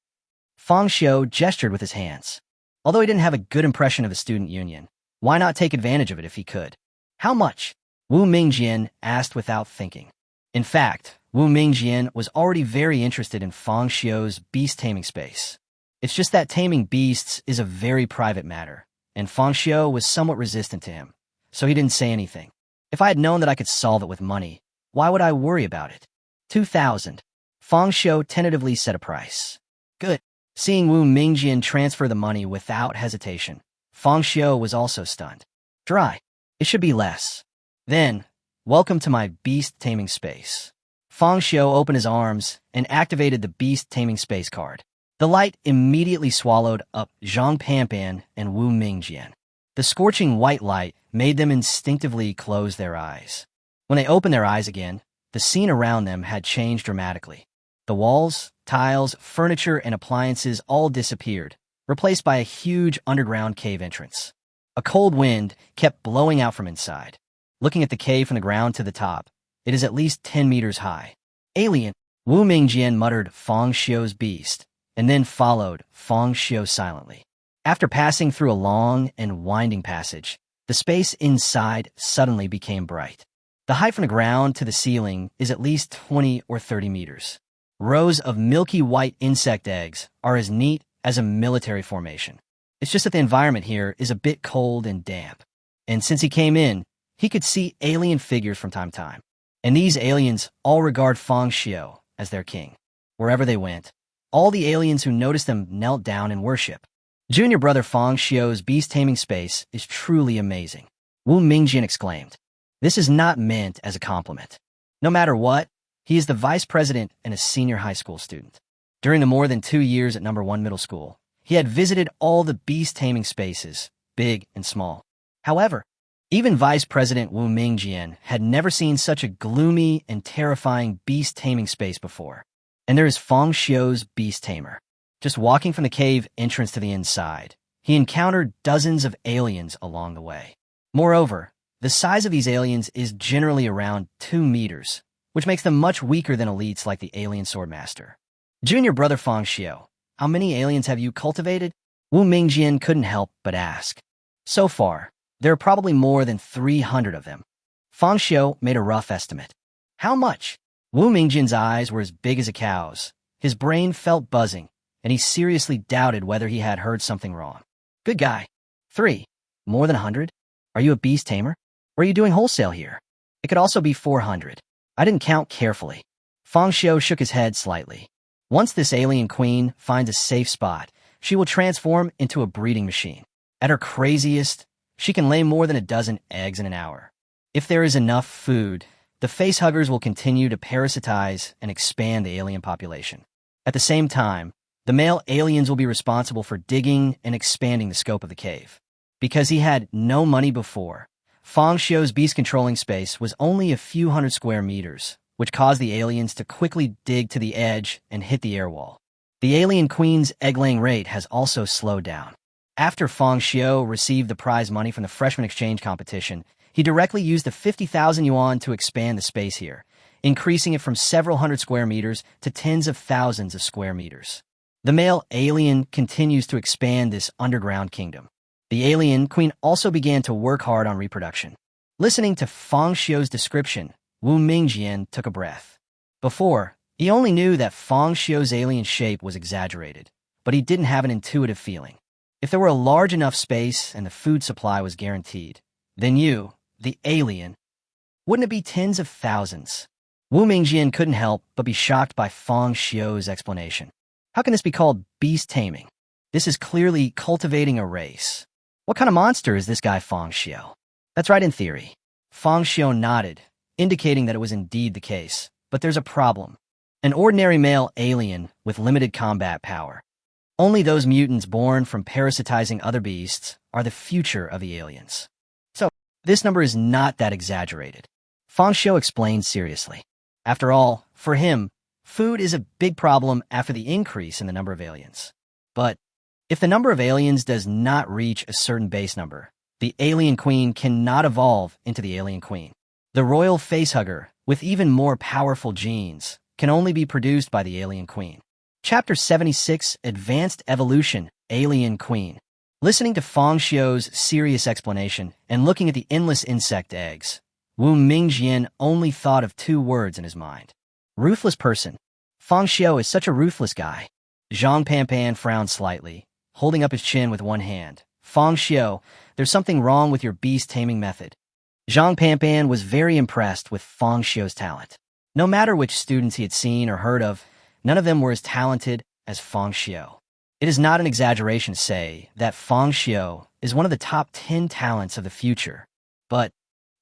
Speaker 1: Fang Xiu gestured with his hands. Although he didn't have a good impression of the student union, why not take advantage of it if he could? "How much?" Wu Mingjian asked without thinking. In fact, Wu Mingjian was already very interested in Fang Xiu's beast-taming space. It's just that taming beasts is a very private matter, and Fang Xiu was somewhat resistant to him, so he didn't say anything. If I had known that I could solve it with money, why would I worry about it? 2,000. Fang Xiu tentatively set a price. Good. Seeing Wu Mingjian transfer the money without hesitation, Fang Xiu was also stunned. Dry. It should be less. Then, welcome to my beast-taming space. Fang Xiu opened his arms and activated the beast-taming space card. The light immediately swallowed up Zhang Panpan and Wu Mingjian. The scorching white light made them instinctively close their eyes. When they opened their eyes again, the scene around them had changed dramatically. The walls, tiles, furniture, and appliances all disappeared, replaced by a huge underground cave entrance. A cold wind kept blowing out from inside. Looking at the cave from the ground to the top, it is at least 10 meters high. "Alien," Wu Mingjian muttered Fang Xiu's beast, and then followed Fang Xiu silently. After passing through a long and winding passage, the space inside suddenly became bright. The height from the ground to the ceiling is at least 20 or 30 meters. Rows of milky white insect eggs are as neat as a military formation. It's just that the environment here is a bit cold and damp. And since he came in, he could see alien figures from time to time. And these aliens all regard Fang Xiu as their king. Wherever they went, all the aliens who noticed them knelt down in worship. Junior brother Fang Xiu's beast-taming space is truly amazing, Wu Mingjian exclaimed. This is not meant as a compliment. No matter what, he is the vice president and a senior high school student. During the more than 2 years at #1 middle school, he had visited all the beast-taming spaces, big and small. However, even Vice President Wu Mingjian had never seen such a gloomy and terrifying beast-taming space before. And there is Fang Xiu's beast tamer. Just walking from the cave entrance to the inside, he encountered dozens of aliens along the way. Moreover, the size of these aliens is generally around 2 meters, which makes them much weaker than elites like the alien swordmaster. Junior brother Fang Xiu, how many aliens have you cultivated? Wu Mingjian couldn't help but ask. So far, there are probably more than 300 of them. Fang Xiu made a rough estimate. How much? Wu Mingjian's eyes were as big as a cow's. His brain felt buzzing, and he seriously doubted whether he had heard something wrong. Good guy. 3. More than 100? Are you a beast tamer? Or are you doing wholesale here? It could also be 400. I didn't count carefully. Fang Xiu shook his head slightly. Once this alien queen finds a safe spot, she will transform into a breeding machine. At her craziest, she can lay more than a dozen eggs in an hour. If there is enough food, the facehuggers will continue to parasitize and expand the alien population. At the same time, the male aliens will be responsible for digging and expanding the scope of the cave. Because he had no money before, Fang Xiu's beast controlling space was only a few hundred square meters, which caused the aliens to quickly dig to the edge and hit the air wall. The alien queen's egg-laying rate has also slowed down. After Fang Xiu received the prize money from the freshman exchange competition, he directly used the 50,000 yuan to expand the space here, increasing it from several hundred square meters to tens of thousands of square meters. The male alien continues to expand this underground kingdom. The alien queen also began to work hard on reproduction. Listening to Fang Xiu's description, Wu Mingjian took a breath. Before, he only knew that Fang Xiu's alien shape was exaggerated, but he didn't have an intuitive feeling. If there were a large enough space and the food supply was guaranteed, then you, the alien, wouldn't it be tens of thousands? Wu Mingjian couldn't help but be shocked by Fang Xiu's explanation. How can this be called beast-taming? This is clearly cultivating a race. What kind of monster is this guy Fang Xiu? That's right in theory. Fang Xiu nodded, indicating that it was indeed the case. But there's a problem. An ordinary male alien with limited combat power. Only those mutants born from parasitizing other beasts are the future of the aliens. So, this number is not that exaggerated. Fang Xiu explained seriously. After all, for him, food is a big problem after the increase in the number of aliens. But if the number of aliens does not reach a certain base number, the alien queen cannot evolve into the alien queen. The royal facehugger, with even more powerful genes, can only be produced by the alien queen. Chapter 76, Advanced Evolution, Alien Queen. Listening to Fang Xiu's serious explanation and looking at the endless insect eggs, Wu Mingjian only thought of 2 words in his mind. Ruthless person. Fang Xiu is such a ruthless guy. Zhang Panpan frowned slightly, holding up his chin with one hand. Fang Xiu, there's something wrong with your beast-taming method. Zhang Panpan was very impressed with Fang Xiu's talent. No matter which students he had seen or heard of, none of them were as talented as Fang Xiu. It is not an exaggeration to say that Fang Xiu is one of the top 10 talents of the future. But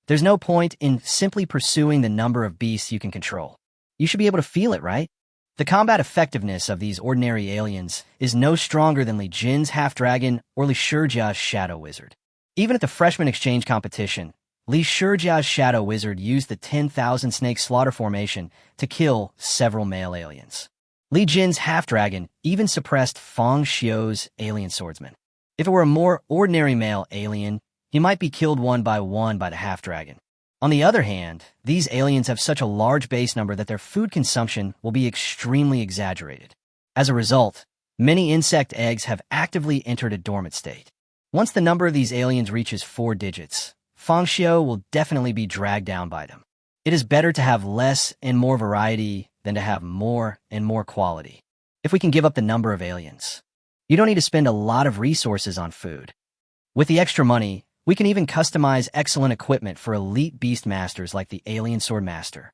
Speaker 1: there's no point in simply pursuing the number of beasts you can control. You should be able to feel it, right? The combat effectiveness of these ordinary aliens is no stronger than Li Jin's half-dragon or Li Shijia's shadow wizard. Even at the freshman exchange competition, Li Shijia's shadow wizard used the 10,000 snake slaughter formation to kill several male aliens. Li Jin's half-dragon even suppressed Fang Xiu's alien swordsman. If it were a more ordinary male alien, he might be killed one by the half-dragon. On the other hand, these aliens have such a large base number that their food consumption will be extremely exaggerated. As a result, many insect eggs have actively entered a dormant state. Once the number of these aliens reaches 4 digits, Fang Xiu will definitely be dragged down by them. It is better to have less and more variety than to have more and more quality. If we can give up the number of aliens, you don't need to spend a lot of resources on food. With the extra money, we can even customize excellent equipment for elite beast masters like the alien sword master.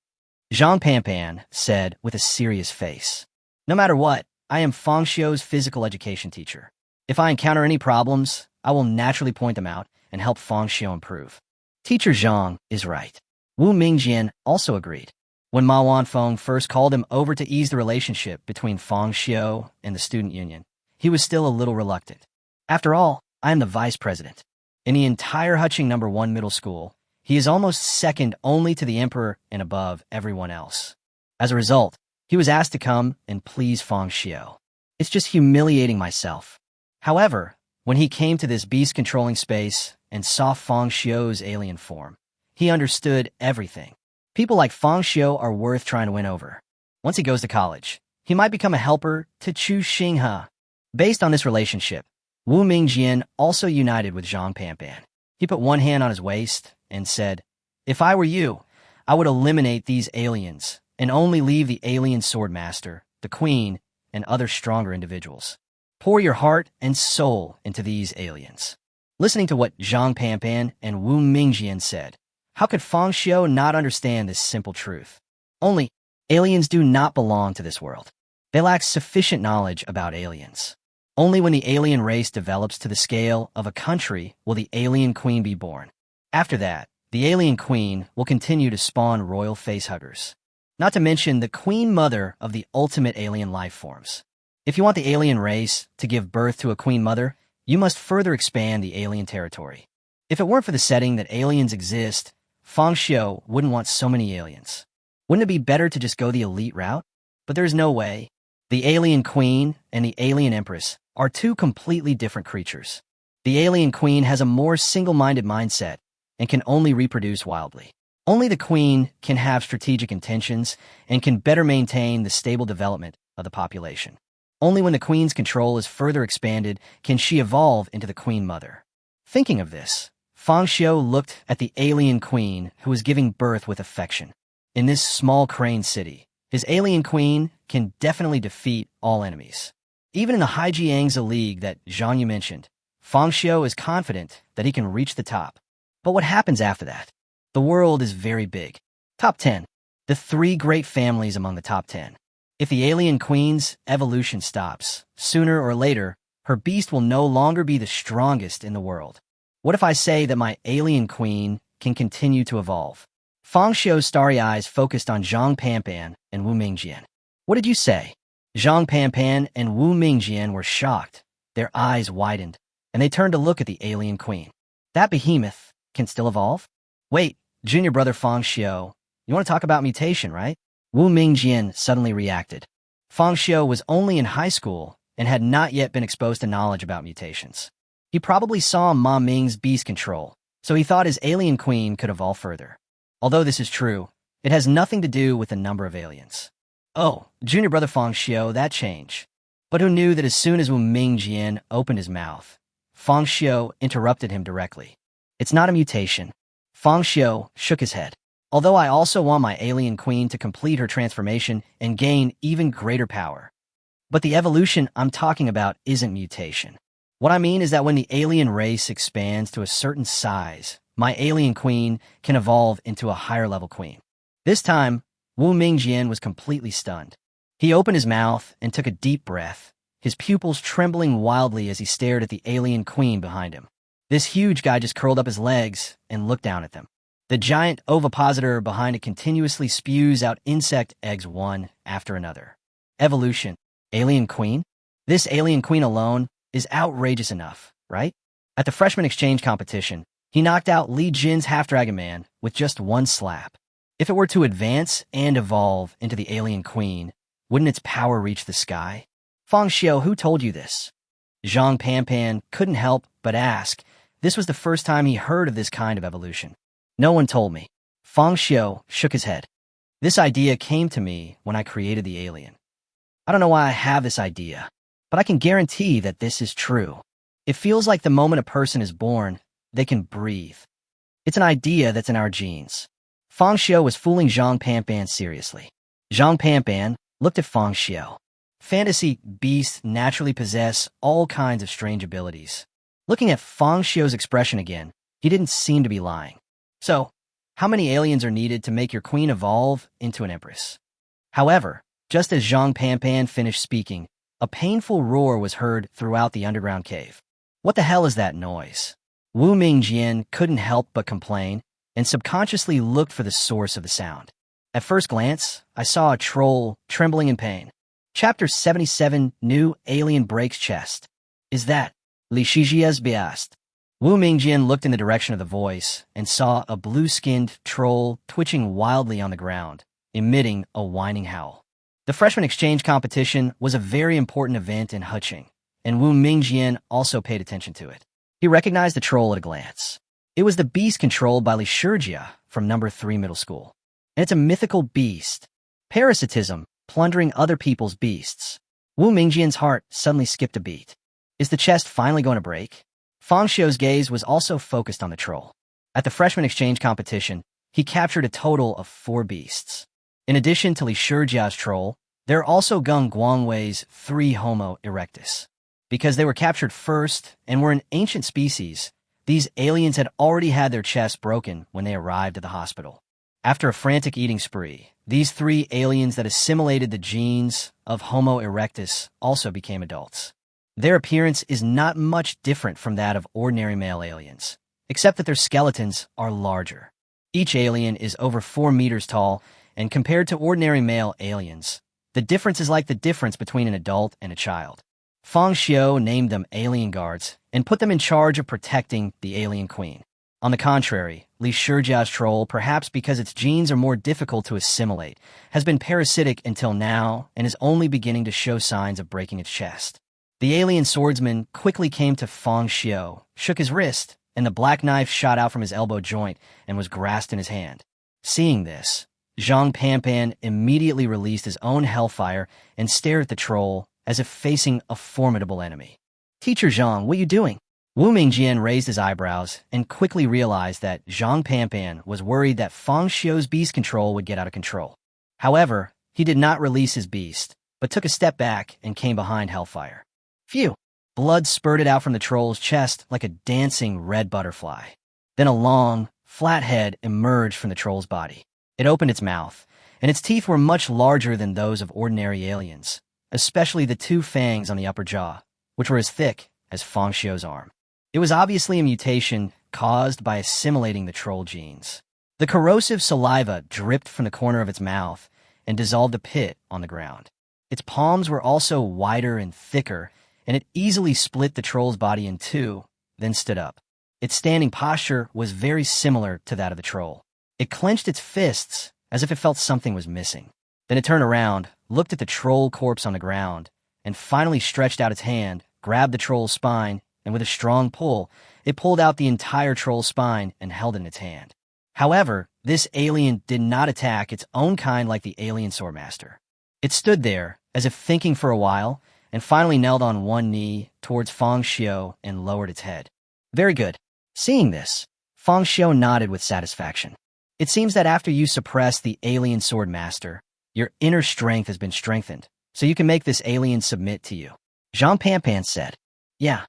Speaker 1: Zhang Panpan said with a serious face. No matter what, I am Fang Xiu's physical education teacher. If I encounter any problems, I will naturally point them out and help Fang Xiu improve. Teacher Zhang is right. Wu Mingjian also agreed. When Ma Wanfeng first called him over to ease the relationship between Fang Xiu and the student union, he was still a little reluctant. After all, I am the vice president. In the entire Huching No. 1 middle school, he is almost second only to the emperor and above everyone else. As a result, he was asked to come and please Fang Xiu. It's just humiliating myself. However, when he came to this beast-controlling space and saw Fang Xiu's alien form, he understood everything. People like Fang Xiu are worth trying to win over. Once he goes to college, he might become a helper to Chu Xinghe. Based on this relationship, Wu Mingjian also united with Zhang Panpan. He put one hand on his waist and said, "If I were you, I would eliminate these aliens and only leave the alien swordmaster, the queen, and other stronger individuals. Pour your heart and soul into these aliens." Listening to what Zhang Panpan and Wu Mingjian said, how could Fang Xiu not understand this simple truth? Only, aliens do not belong to this world. They lack sufficient knowledge about aliens. Only when the alien race develops to the scale of a country will the alien queen be born. After that, the alien queen will continue to spawn royal facehuggers. Not to mention the queen mother of the ultimate alien life forms. If you want the alien race to give birth to a queen mother, you must further expand the alien territory. If it weren't for the setting that aliens exist, Fang Xiu wouldn't want so many aliens. Wouldn't it be better to just go the elite route? But there's no way. The alien queen and the alien empress are two completely different creatures. The alien queen has a more single-minded mindset and can only reproduce wildly. Only the queen can have strategic intentions and can better maintain the stable development of the population. Only when the queen's control is further expanded can she evolve into the queen mother. Thinking of this, Fang Xiu looked at the alien queen who was giving birth with affection. In this small crane city, his alien queen can definitely defeat all enemies. Even in the Haijiangzi League that Zhang Yu mentioned, Fang Xiu is confident that he can reach the top. But what happens after that? The world is very big. Top 10. The three great families among the top 10. If the alien queen's evolution stops, sooner or later, her beast will no longer be the strongest in the world. What if I say that my alien queen can continue to evolve? Fang Xiu's starry eyes focused on Zhang Panpan and Wu Mingjian. What did you say? Zhang Panpan and Wu Mingjian were shocked. Their eyes widened, and they turned to look at the alien queen. That behemoth can still evolve? Wait, junior brother Fang Xiu, you want to talk about mutation, right? Wu Mingjian suddenly reacted. Fang Xiu was only in high school and had not yet been exposed to knowledge about mutations. He probably saw Ma Ming's beast control, so he thought his alien queen could evolve further. Although this is true, it has nothing to do with the number of aliens. Oh, junior brother Fang Xiu, that changed. But who knew that as soon as Wu Mingjian opened his mouth, Fang Xiu interrupted him directly. It's not a mutation. Fang Xiu shook his head. Although I also want my alien queen to complete her transformation and gain even greater power. But the evolution I'm talking about isn't mutation. What I mean is that when the alien race expands to a certain size, my alien queen can evolve into a higher level queen. This time, Wu Mingjian was completely stunned. He opened his mouth and took a deep breath, his pupils trembling wildly as he stared at the alien queen behind him. This huge guy just curled up his legs and looked down at them. The giant ovipositor behind it continuously spews out insect eggs one after another. Evolution. Alien queen? This alien queen alone is outrageous enough, right? At the freshman exchange competition, he knocked out Li Jin's half-dragon man with just one slap. If it were to advance and evolve into the alien queen, wouldn't its power reach the sky? Fang Xiu, who told you this? Zhang Panpan couldn't help but ask. This was the first time he heard of this kind of evolution. No one told me. Fang Xiu shook his head. This idea came to me when I created the alien. I don't know why I have this idea, but I can guarantee that this is true. It feels like the moment a person is born, they can breathe. It's an idea that's in our genes. Fang Xiu was fooling Zhang Panpan seriously. Zhang Panpan looked at Fang Xiu. Fantasy beasts naturally possess all kinds of strange abilities. Looking at Fang Xiu's expression again, he didn't seem to be lying. So, how many aliens are needed to make your queen evolve into an empress? However, just as Zhang Panpan finished speaking, a painful roar was heard throughout the underground cave. What the hell is that noise? Wu Mingjian couldn't help but complain and subconsciously looked for the source of the sound. At first glance, I saw a troll trembling in pain. Chapter 77, New Alien Breaks Chest. Is that Li Shijia's Beast? Wu Mingjian looked in the direction of the voice and saw a blue-skinned troll twitching wildly on the ground, emitting a whining howl. The freshman exchange competition was a very important event in Huqing, and Wu Mingjian also paid attention to it. He recognized the troll at a glance. It was the beast controlled by Li Shijia from number 3 middle school. And it's a mythical beast. Parasitism plundering other people's beasts. Wu Mingjian's heart suddenly skipped a beat. Is the chest finally going to break? Fang Xiu's gaze was also focused on the troll. At the freshman exchange competition, he captured a total of 4 beasts. In addition to Li Shijia's troll, there are also Gung Guangwei's 3 Homo erectus. Because they were captured first and were an ancient species, these aliens had already had their chests broken when they arrived at the hospital. After a frantic eating spree, these 3 aliens that assimilated the genes of Homo erectus also became adults. Their appearance is not much different from that of ordinary male aliens, except that their skeletons are larger. Each alien is over 4 meters tall, and compared to ordinary male aliens, the difference is like the difference between an adult and a child. Fang Xiu named them alien guards and put them in charge of protecting the alien queen. On the contrary, Li Shijia's troll, perhaps because its genes are more difficult to assimilate, has been parasitic until now and is only beginning to show signs of breaking its chest. The alien swordsman quickly came to Fang Xiu, shook his wrist, and the black knife shot out from his elbow joint and was grasped in his hand. Seeing this, Zhang Panpan immediately released his own hellfire and stared at the troll as if facing a formidable enemy. "Teacher Zhang, what are you doing?" Wu Mingjian raised his eyebrows and quickly realized that Zhang Panpan was worried that Fang Xiu's beast control would get out of control. However, he did not release his beast, but took a step back and came behind hellfire. Phew! Blood spurted out from the troll's chest like a dancing red butterfly. Then a long, flat head emerged from the troll's body. It opened its mouth, and its teeth were much larger than those of ordinary aliens, especially the 2 fangs on the upper jaw, which were as thick as Fang Xiu's arm. It was obviously a mutation caused by assimilating the troll genes. The corrosive saliva dripped from the corner of its mouth and dissolved a pit on the ground. Its palms were also wider and thicker, and it easily split the troll's body in 2, then stood up. Its standing posture was very similar to that of the troll. It clenched its fists as if it felt something was missing. Then it turned around, looked at the troll corpse on the ground, and finally stretched out its hand, grabbed the troll's spine, and with a strong pull, it pulled out the entire troll's spine and held it in its hand. However, this alien did not attack its own kind like the alien swordmaster. It stood there, as if thinking for a while, and finally knelt on one knee towards Fang Xiu and lowered its head. Very good. Seeing this, Fang Xiu nodded with satisfaction. It seems that after you suppress the alien swordmaster, your inner strength has been strengthened, so you can make this alien submit to you. Zhang Panpan said. Yeah.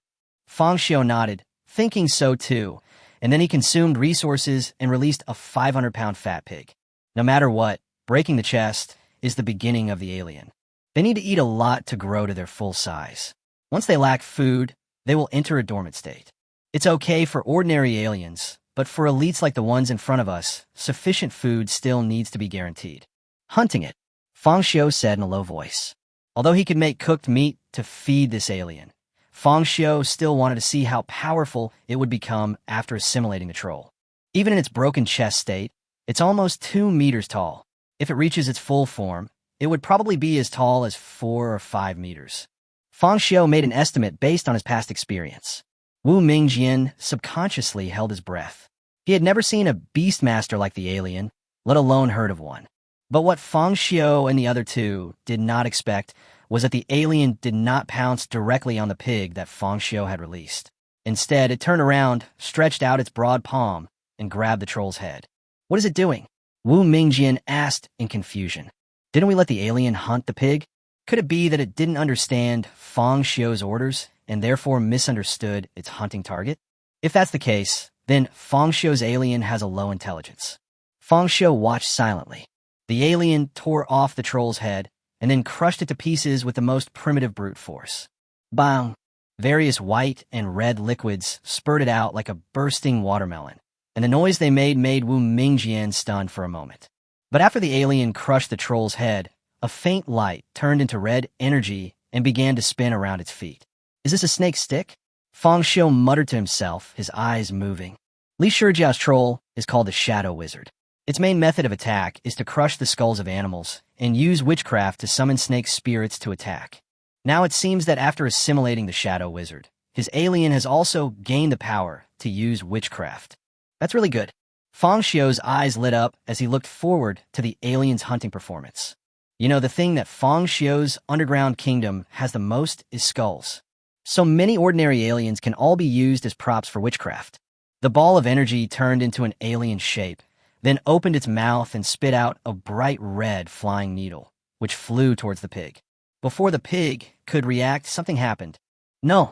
Speaker 1: Fang Xiu nodded, thinking so too, and then he consumed resources and released a 500-pound fat pig. No matter what, breaking the chest is the beginning of the alien. They need to eat a lot to grow to their full size. Once they lack food, they will enter a dormant state. It's okay for ordinary aliens, but for elites like the ones in front of us, sufficient food still needs to be guaranteed. Hunting it, Fang Xiu said in a low voice. Although he could make cooked meat to feed this alien, Fang Xiu still wanted to see how powerful it would become after assimilating the troll. Even in its broken chest state, it's almost 2 meters tall. If it reaches its full form, it would probably be as tall as 4 or 5 meters. Fang Xiu made an estimate based on his past experience. Wu Mingjian subconsciously held his breath. He had never seen a beastmaster like the alien, let alone heard of one. But what Fang Xiu and the other 2 did not expect was that the alien did not pounce directly on the pig that Fang Xiu had released. Instead, it turned around, stretched out its broad palm, and grabbed the troll's head. What is it doing? Wu Mingjian asked in confusion. Didn't we let the alien hunt the pig? Could it be that it didn't understand Fang Xiu's orders and therefore misunderstood its hunting target? If that's the case, then Fang Xiu's alien has a low intelligence. Fang Xiu watched silently. The alien tore off the troll's head and then crushed it to pieces with the most primitive brute force. Bang! Various white and red liquids spurted out like a bursting watermelon, and the noise they made Wu Mingjian stunned for a moment. But after the alien crushed the troll's head, a faint light turned into red energy and began to spin around its feet. Is this a snake stick? Fang Xiu muttered to himself, his eyes moving. Li Shijia's troll is called the Shadow Wizard. Its main method of attack is to crush the skulls of animals and use witchcraft to summon snake spirits to attack. Now it seems that after assimilating the Shadow Wizard, his alien has also gained the power to use witchcraft. That's really good. Fang Xiu's eyes lit up as he looked forward to the alien's hunting performance. You know, the thing that Fang Xiu's underground kingdom has the most is skulls. So many ordinary aliens can all be used as props for witchcraft. The ball of energy turned into an alien shape, then opened its mouth and spit out a bright red flying needle, which flew towards the pig. Before the pig could react, something happened. No.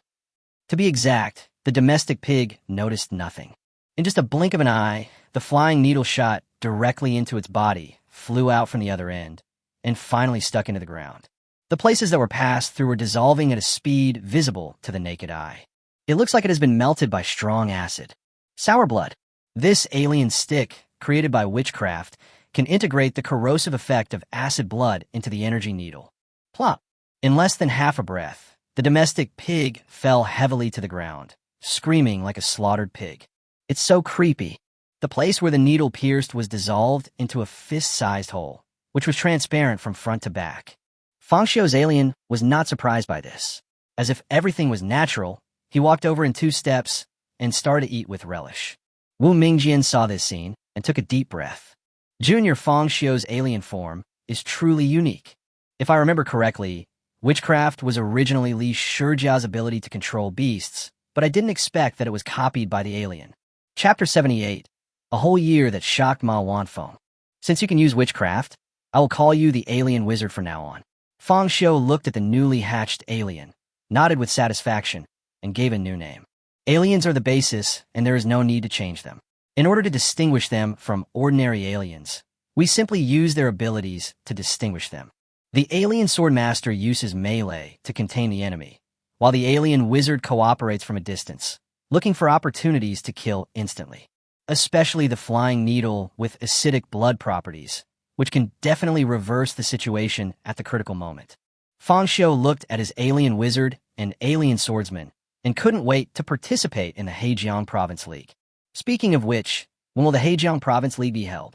Speaker 1: To be exact, the domestic pig noticed nothing. In just a blink of an eye, the flying needle shot directly into its body, flew out from the other end, and finally stuck into the ground. The places that were passed through were dissolving at a speed visible to the naked eye. It looks like it has been melted by strong acid. Sour blood. This alien stick, created by witchcraft, can integrate the corrosive effect of acid blood into the energy needle. Plop. In less than half a breath, the domestic pig fell heavily to the ground, screaming like a slaughtered pig. It's so creepy. The place where the needle pierced was dissolved into a fist-sized hole, which was transparent from front to back. Fang Xiu's alien was not surprised by this. As if everything was natural, he walked over in 2 steps and started to eat with relish. Wu Mingjian saw this scene and took a deep breath. Junior Fang Xiu's alien form is truly unique. If I remember correctly, witchcraft was originally Li Shijia's ability to control beasts, but I didn't expect that it was copied by the alien. Chapter 78. A whole year that shocked Ma Wanfeng. Since you can use witchcraft, I will call you the alien wizard from now on. Fang Xiu looked at the newly hatched alien, nodded with satisfaction, and gave a new name. Aliens are the basis, and there is no need to change them. In order to distinguish them from ordinary aliens, we simply use their abilities to distinguish them. The alien swordmaster uses melee to contain the enemy, while the alien wizard cooperates from a distance, looking for opportunities to kill instantly. Especially the flying needle with acidic blood properties, which can definitely reverse the situation at the critical moment. Fang Xiu looked at his alien wizard and alien swordsman and couldn't wait to participate in the Hejiang Province League. Speaking of which, when will the Hejiang Province League be held?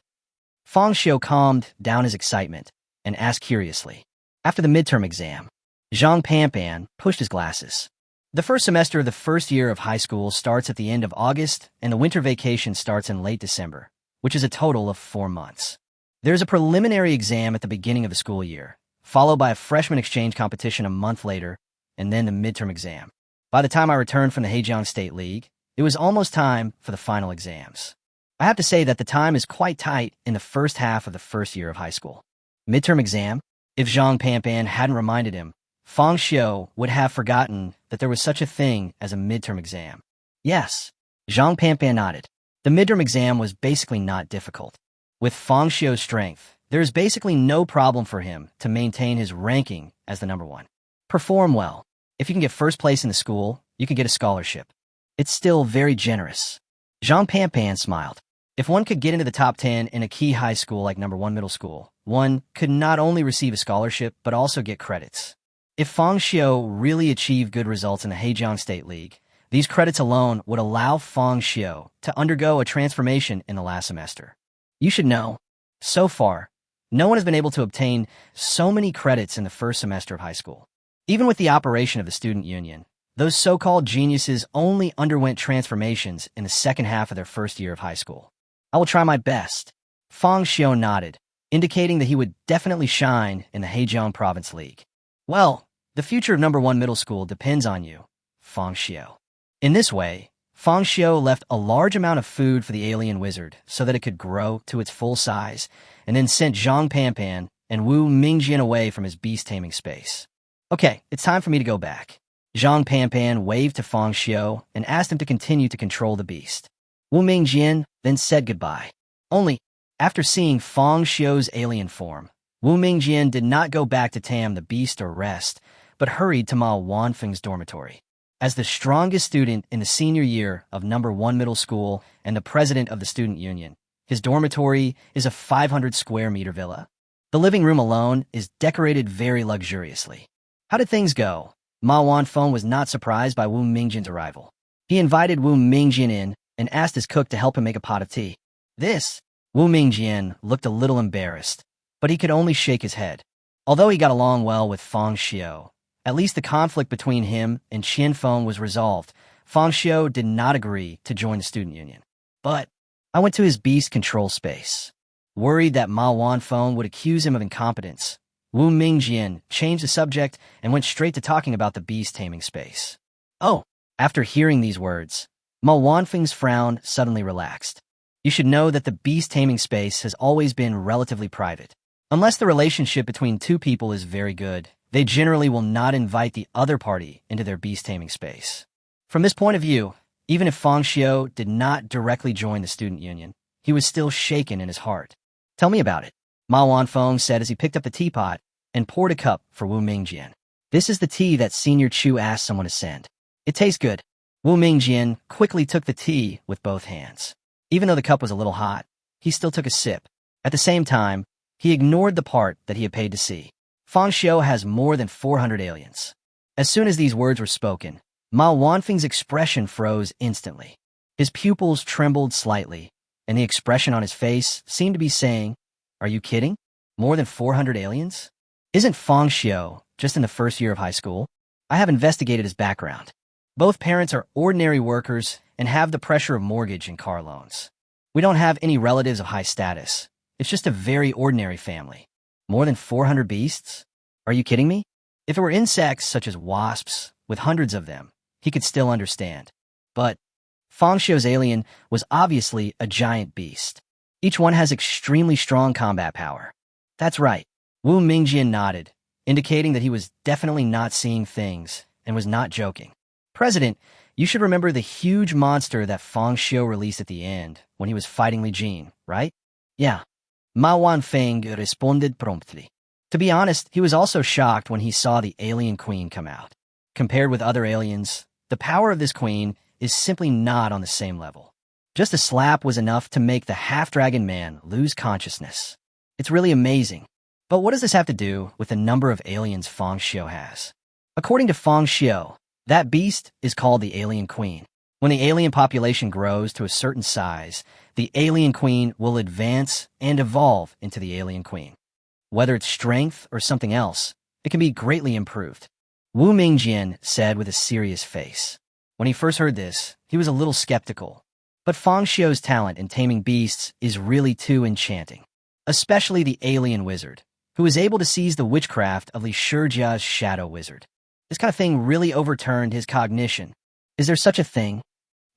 Speaker 1: Fang Xiu calmed down his excitement and asked curiously. After the midterm exam, Zhang Panpan pushed his glasses. The first semester of the first year of high school starts at the end of August, and the winter vacation starts in late December, which is a total of 4 months. There's a preliminary exam at the beginning of the school year, followed by a freshman exchange competition a month later, and then the midterm exam. By the time I returned from the Hejiang State League, it was almost time for the final exams. I have to say that the time is quite tight in the first half of the first year of high school. Midterm exam? If Zhang Panpan hadn't reminded him, Fang Xiu would have forgotten that there was such a thing as a midterm exam. Yes, Zhang Panpan nodded. The midterm exam was basically not difficult. With Fang Xiu's strength, there is basically no problem for him to maintain his ranking as the number 1. Perform well. If you can get first place in the school, you can get a scholarship. It's still very generous. Zhang Panpan smiled. If one could get into the top 10 in a key high school like number 1 middle school, one could not only receive a scholarship, but also get credits. If Fang Xiu really achieved good results in the Hejiang State League, these credits alone would allow Fang Xiu to undergo a transformation in the last semester. You should know, so far, no one has been able to obtain so many credits in the first semester of high school. Even with the operation of the student union, those so-called geniuses only underwent transformations in the second half of their first year of high school. I will try my best. Fang Xiu nodded, indicating that he would definitely shine in the Hejiang Province League. Well, the future of number 1 middle school depends on you, Fang Xiu. In this way, Fang Xiu left a large amount of food for the alien wizard so that it could grow to its full size, and then sent Zhang Panpan and Wu Mingjian away from his beast-taming space. Okay, it's time for me to go back. Zhang Panpan waved to Fang Xiu and asked him to continue to control the beast. Wu Mingjian then said goodbye. Only, after seeing Fang Xiu's alien form, Wu Mingjian did not go back to tame the beast or rest, but hurried to Ma Wanfeng's dormitory. As the strongest student in the senior year of number 1 middle school and the president of the student union, his dormitory is a 500 square meter villa. The living room alone is decorated very luxuriously. How did things go? Ma Wanfeng was not surprised by Wu Mingjian's arrival. He invited Wu Mingjian in and asked his cook to help him make a pot of tea. Wu Mingjian looked a little embarrassed, but he could only shake his head. Although he got along well with Fang Xiu, at least the conflict between him and Qianfeng was resolved. Fang Xiu did not agree to join the student union. But I went to his beast control space. Worried that Ma Wanfeng would accuse him of incompetence, Wu Mingjian changed the subject and went straight to talking about the beast-taming space. Oh, after hearing these words, Ma Wanfeng's frown suddenly relaxed. You should know that the beast-taming space has always been relatively private. Unless the relationship between two people is very good, they generally will not invite the other party into their beast-taming space. From this point of view, even if Fang Xiu did not directly join the student union, he was still shaken in his heart. Tell me about it, Ma Wanfeng said as he picked up the teapot and poured a cup for Wu Mingjian. This is the tea that Senior Chu asked someone to send. It tastes good. Wu Mingjian quickly took the tea with both hands. Even though the cup was a little hot, he still took a sip. At the same time, he ignored the part that he had paid to see. Fang Xiu has more than 400 aliens. As soon as these words were spoken, Ma Wanfeng's expression froze instantly. His pupils trembled slightly, and the expression on his face seemed to be saying, "Are you kidding? More than 400 aliens? Isn't Fang Xiu just in the first year of high school? I have investigated his background. Both parents are ordinary workers and have the pressure of mortgage and car loans. We don't have any relatives of high status. It's just a very ordinary family. More than 400 beasts? Are you kidding me? If it were insects such as wasps, with hundreds of them, he could still understand. But Fang Xiu's alien was obviously a giant beast. Each one has extremely strong combat power. That's right. Wu Mingjian nodded, indicating that he was definitely not seeing things and was not joking. President, you should remember the huge monster that Fang Xiu released at the end when he was fighting Li Jin, right? Yeah. Ma Wanfeng responded promptly. To be honest, he was also shocked when he saw the alien queen come out. Compared with other aliens, the power of this queen is simply not on the same level. Just a slap was enough to make the half-dragon man lose consciousness. It's really amazing. But what does this have to do with the number of aliens Fang Xiu has? According to Fang Xiu, that beast is called the alien queen. When the alien population grows to a certain size, the alien queen will advance and evolve into the alien queen. Whether it's strength or something else, it can be greatly improved. Wu Mingjian said with a serious face. When he first heard this, he was a little skeptical. But Fang Xiu's talent in taming beasts is really too enchanting. Especially the alien wizard, who was able to seize the witchcraft of Li Shijia's shadow wizard. This kind of thing really overturned his cognition. Is there such a thing?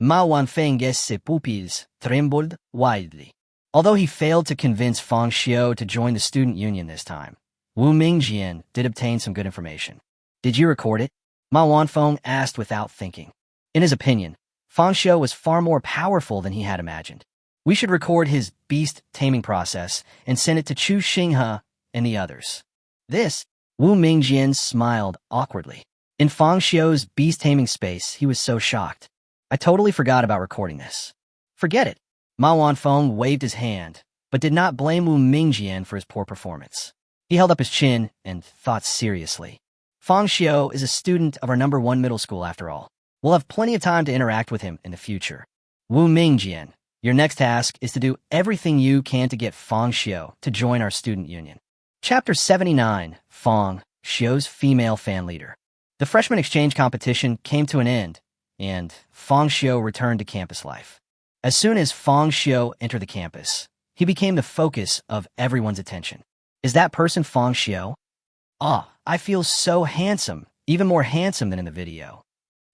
Speaker 1: Ma Wanfeng's ses pupilles trembled wildly. Although he failed to convince Fang Xiu to join the student union this time, Wu Mingjian did obtain some good information. Did you record it? Ma Wanfeng asked without thinking. In his opinion, Fang Xiu was far more powerful than he had imagined. We should record his beast-taming process and send it to Chu Xinghe and the others. This, Wu Mingjian smiled awkwardly. In Fang Xiu's beast-taming space, he was so shocked. I totally forgot about recording this. Forget it. Ma Wanfeng waved his hand, but did not blame Wu Mingjian for his poor performance. He held up his chin and thought seriously. Fang Xiu is a student of our #1 middle school after all. We'll have plenty of time to interact with him in the future. Wu Mingjian, your next task is to do everything you can to get Fang Xiu to join our student union. Chapter 79, Fang Xiu's female fan leader. The freshman exchange competition came to an end, and Fang Xiu returned to campus life. As soon as Fang Xiu entered the campus, he became the focus of everyone's attention. Is that person Fang Xiu? Ah, I feel so handsome, even more handsome than in the video.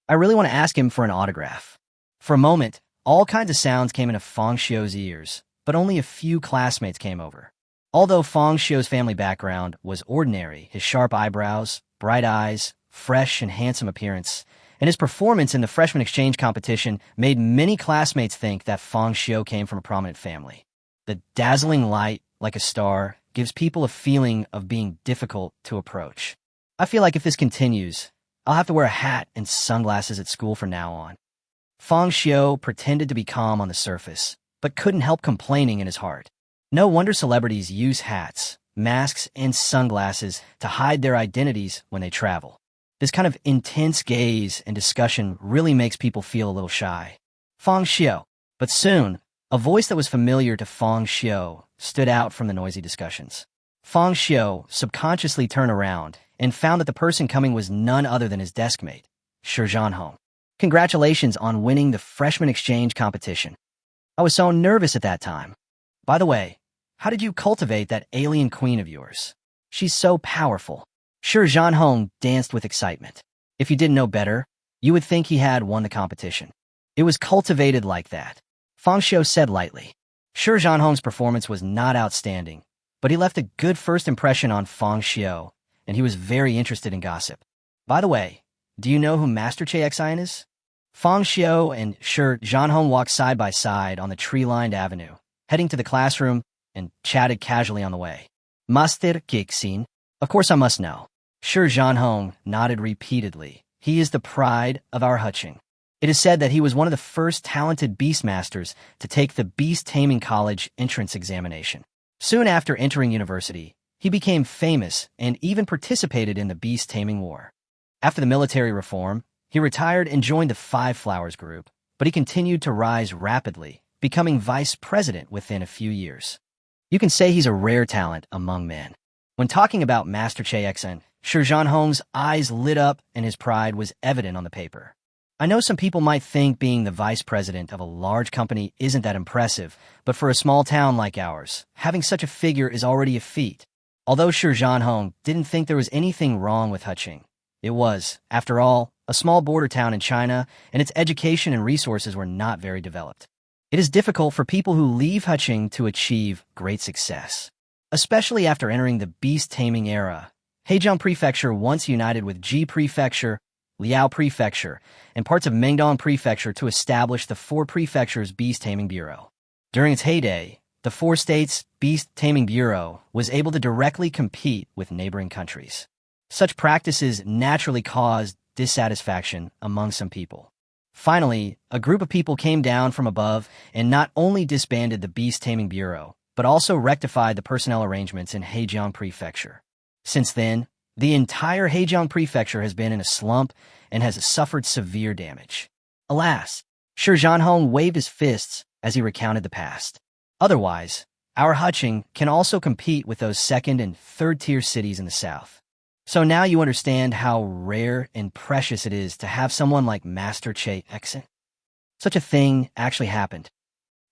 Speaker 1: I really want to ask him for an autograph. For a moment, all kinds of sounds came into Fang Xiu's ears, but only a few classmates came over. Although Fang Xiu's family background was ordinary, his sharp eyebrows, bright eyes, fresh and handsome appearance, and his performance in the freshman exchange competition made many classmates think that Fang Xiu came from a prominent family. The dazzling light, like a star, gives people a feeling of being difficult to approach. I feel like if this continues, I'll have to wear a hat and sunglasses at school from now on. Fang Xiu pretended to be calm on the surface, but couldn't help complaining in his heart. No wonder celebrities use hats, masks, and sunglasses to hide their identities when they travel. This kind of intense gaze and discussion really makes people feel a little shy. Fang Xiu. But soon, a voice that was familiar to Fang Xiu stood out from the noisy discussions. Fang Xiu subconsciously turned around and found that the person coming was none other than his deskmate, Shi Zhanhong. Congratulations on winning the freshman exchange competition. I was so nervous at that time. By the way, how did you cultivate that alien queen of yours? She's so powerful. Sure, Zhanhong danced with excitement. If you didn't know better, you would think he had won the competition. It was cultivated like that. Fang Xiu said lightly. Sure, Zhanhong's performance was not outstanding, but he left a good first impression on Fang Xiu, and he was very interested in gossip. By the way, do you know who Master Che Xian is? Fang Xiu and Sure Zhanhong walked side by side on the tree-lined avenue, heading to the classroom, and chatted casually on the way. Master Gixin, of course I must know. Sure Zhanhong nodded repeatedly. He is the pride of our Huqing. It is said that he was one of the first talented beastmasters to take the Beast-Taming college entrance examination. Soon after entering university, he became famous and even participated in the Beast-Taming War. After the military reform, he retired and joined the Five Flowers group, but he continued to rise rapidly, becoming vice president within a few years. You can say he's a rare talent among men. When talking about Master Che Xian, Sure Zhanhong's eyes lit up and his pride was evident on the paper. I know some people might think being the vice president of a large company isn't that impressive, but for a small town like ours, having such a figure is already a feat. Although Sure Zhanhong didn't think there was anything wrong with Huqing, it was, after all, a small border town in China, and its education and resources were not very developed. It is difficult for people who leave Huqing to achieve great success, especially after entering the beast-taming era. Hejiang Prefecture once united with Ji Prefecture, Liao Prefecture, and parts of Mengdong Prefecture to establish the Four Prefectures Beast-Taming Bureau. During its heyday, the four states' Beast-Taming Bureau was able to directly compete with neighboring countries. Such practices naturally caused dissatisfaction among some people. Finally, a group of people came down from above and not only disbanded the Beast-Taming Bureau, but also rectified the personnel arrangements in Hejiang Prefecture. Since then, the entire Hejiang Prefecture has been in a slump and has suffered severe damage. Alas, Sure Zhanhong waved his fists as he recounted the past. Otherwise, our Huqing can also compete with those second- and third-tier cities in the south. So now you understand how rare and precious it is to have someone like Master Che Xian. Such a thing actually happened.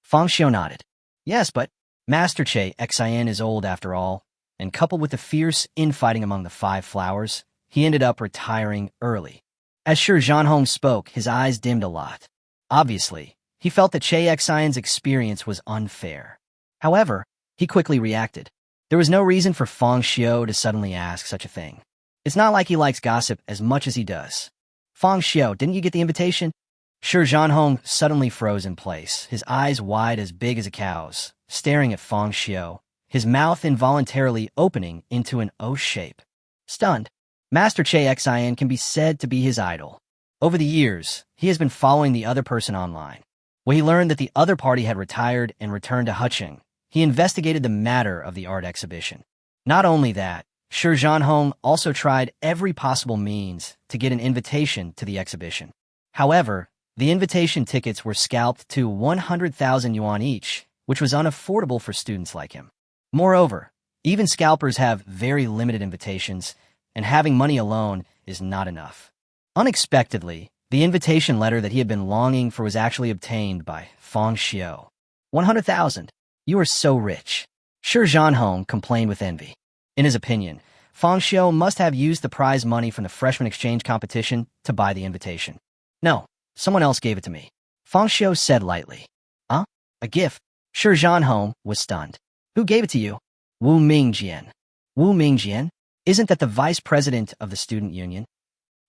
Speaker 1: Fang Xiu nodded. Yes, but Master Che Xian is old after all, and coupled with the fierce infighting among the Five Flowers, he ended up retiring early. As Sure Zhanhong spoke, his eyes dimmed a lot. Obviously, he felt that Che Xian's experience was unfair. However, he quickly reacted. There was no reason for Fang Xiu to suddenly ask such a thing. It's not like he likes gossip as much as he does. Fang Xiu, didn't you get the invitation? Sure Zhanhong suddenly froze in place, his eyes wide as big as a cow's, staring at Fang Xiu, his mouth involuntarily opening into an O shape. Stunned, Master Che Xian can be said to be his idol. Over the years, he has been following the other person online. When he learned that the other party had retired and returned to Huqing, he investigated the matter of the art exhibition. Not only that, Sure Zhanhong also tried every possible means to get an invitation to the exhibition. However, the invitation tickets were scalped to 100,000 yuan each, which was unaffordable for students like him. Moreover, even scalpers have very limited invitations, and having money alone is not enough. Unexpectedly, the invitation letter that he had been longing for was actually obtained by Fang Xiu. 100,000. You are so rich. Sure Zhanhong complained with envy. In his opinion, Fang Xiu must have used the prize money from the freshman exchange competition to buy the invitation. No, someone else gave it to me. Fang Xiu said lightly. Huh? A gift? Sure Zhanhong was stunned. Who gave it to you? Wu Mingjian. Wu Mingjian? Isn't that the vice president of the student union?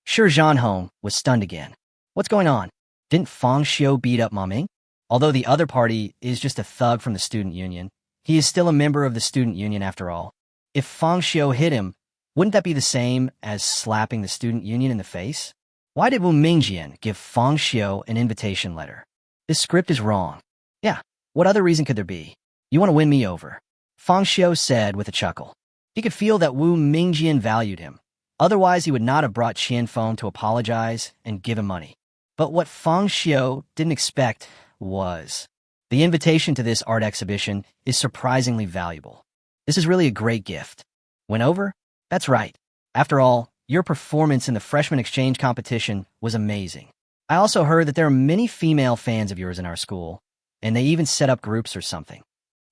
Speaker 1: Sure Zhanhong was stunned again. What's going on? Didn't Fang Xiu beat up Ma Ming? Although the other party is just a thug from the student union, he is still a member of the student union after all. If Fang Xiu hit him, wouldn't that be the same as slapping the student union in the face? Why did Wu Mingjian give Fang Xiu an invitation letter? This script is wrong. Yeah, what other reason could there be? You want to win me over? Fang Xiu said with a chuckle. He could feel that Wu Mingjian valued him. Otherwise, he would not have brought Qianfeng to apologize and give him money. But what Fang Xiu didn't expect was the invitation to this art exhibition is surprisingly valuable. This is really a great gift. Win over? That's right. After all, your performance in the freshman exchange competition was amazing. I also heard that there are many female fans of yours in our school, and they even set up groups or something.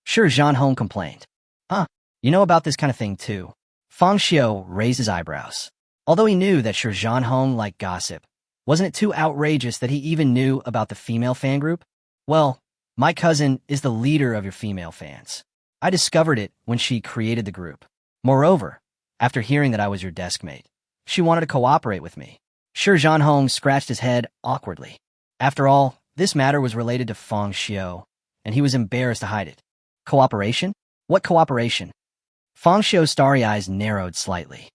Speaker 1: Sure Zhanhong complained. Huh, you know about this kind of thing too. Fang Xiu raised his eyebrows. Although he knew that Shi Zhanhong liked gossip, wasn't it too outrageous that he even knew about the female fan group? Well, my cousin is the leader of your female fans. I discovered it when she created the group. Moreover, after hearing that I was your desk mate, she wanted to cooperate with me. Shi Zhanhong scratched his head awkwardly. After all, this matter was related to Fang Xiu, and he was embarrassed to hide it. Cooperation? What cooperation? Fang Xiu's starry eyes narrowed slightly.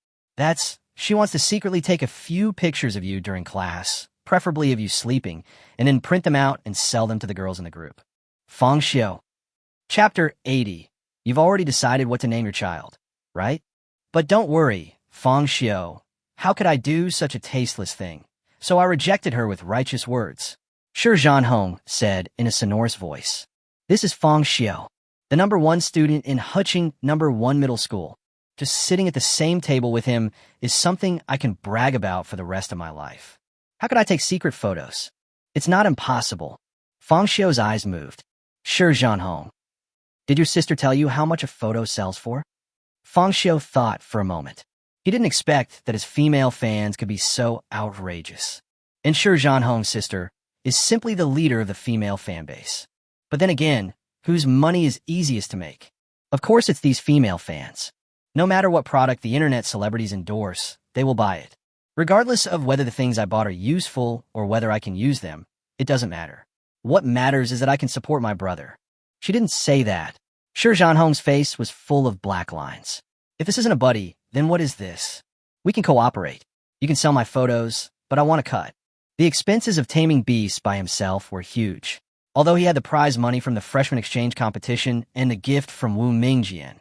Speaker 1: She wants to secretly take a few pictures of you during class, preferably of you sleeping, and then print them out and sell them to the girls in the group. Fang Xiu. Chapter 80. You've already decided what to name your child, right? But don't worry, Fang Xiu. How could I do such a tasteless thing? So I rejected her with righteous words. Shi Zhanhong said in a sonorous voice. This is Fang Xiu, the #1 student in Huqing #1 middle school. Just sitting at the same table with him is something I can brag about for the rest of my life. How could I take secret photos? It's not impossible. Fang Xiu's eyes moved. Shi Zhanhong. Did your sister tell you how much a photo sells for? Fang Xiu thought for a moment. He didn't expect that his female fans could be so outrageous. And Shi Zhanhong's sister is simply the leader of the female fan base. But then again, whose money is easiest to make? Of course it's these female fans. No matter what product the internet celebrities endorse, they will buy it. Regardless of whether the things I bought are useful or whether I can use them, it doesn't matter. What matters is that I can support my brother. She didn't say that. Shi Zhanhong's face was full of black lines. If this isn't a buddy, then what is this? We can cooperate. You can sell my photos, but I want a cut. The expenses of taming beasts by himself were huge. Although he had the prize money from the freshman exchange competition and the gift from Wu Mingjian,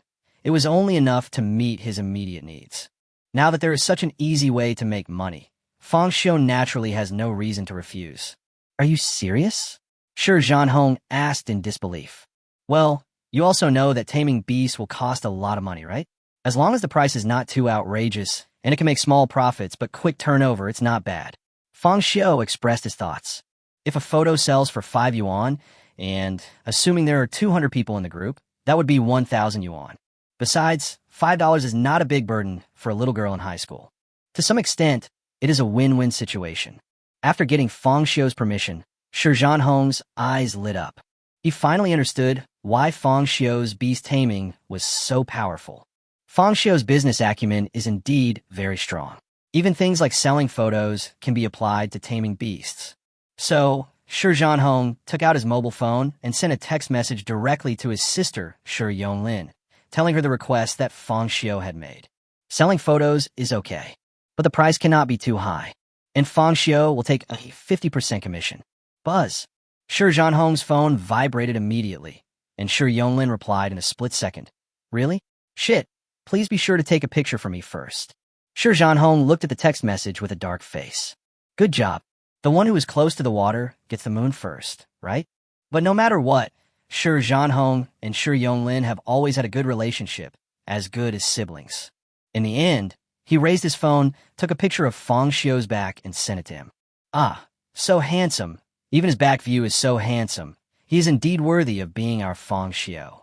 Speaker 1: it was only enough to meet his immediate needs. Now that there is such an easy way to make money, Fang Xiu naturally has no reason to refuse. Are you serious? Shi Zhanhong asked in disbelief. Well, you also know that taming beasts will cost a lot of money, right? As long as the price is not too outrageous, and it can make small profits but quick turnover, it's not bad. Fang Xiu expressed his thoughts. If a photo sells for 5 yuan, and assuming there are 200 people in the group, that would be 1,000 yuan. Besides, $5 is not a big burden for a little girl in high school. To some extent, it is a win-win situation. After getting Fang Xiu's permission, Shi Zhanhong's eyes lit up. He finally understood why Fang Xiu's Beast-Taming was so powerful. Fang Xiu's business acumen is indeed very strong. Even things like selling photos can be applied to taming beasts. So, Shi Zhanhong took out his mobile phone and sent a text message directly to his sister, Shi Yonglin, telling her the request that Fang Xiu had made. Selling photos is okay, but the price cannot be too high, and Fang Xiu will take a 50% commission. Buzz. Shi Zhanhong's phone vibrated immediately, and Shi Yonglin replied in a split second. Really? Shit. Please be sure to take a picture for me first. Shi Zhanhong looked at the text message with a dark face. Good job. The one who is close to the water gets the moon first, right? But no matter what, Shi Zhanhong and Shi Yonglin have always had a good relationship, as good as siblings. In the end, he raised his phone, took a picture of Fang Xiu's back, and sent it to him. Ah, so handsome. Even his back view is so handsome. He is indeed worthy of being our Fang Xiu.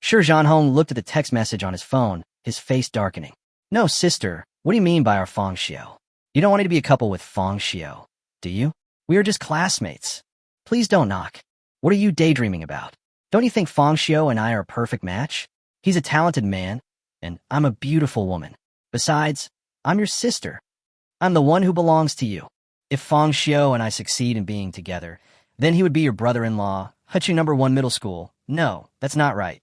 Speaker 1: Shi Zhanhong looked at the text message on his phone, his face darkening. No, sister, what do you mean by our Fang Xiu? You don't want me to be a couple with Fang Xiu, do you? We are just classmates. Please don't knock. What are you daydreaming about? Don't you think Fang Xiu and I are a perfect match? He's a talented man, and I'm a beautiful woman. Besides, I'm your sister. I'm the one who belongs to you. If Fang Xiu and I succeed in being together, then he would be your brother-in-law, Huqing #1 middle school. No, that's not right.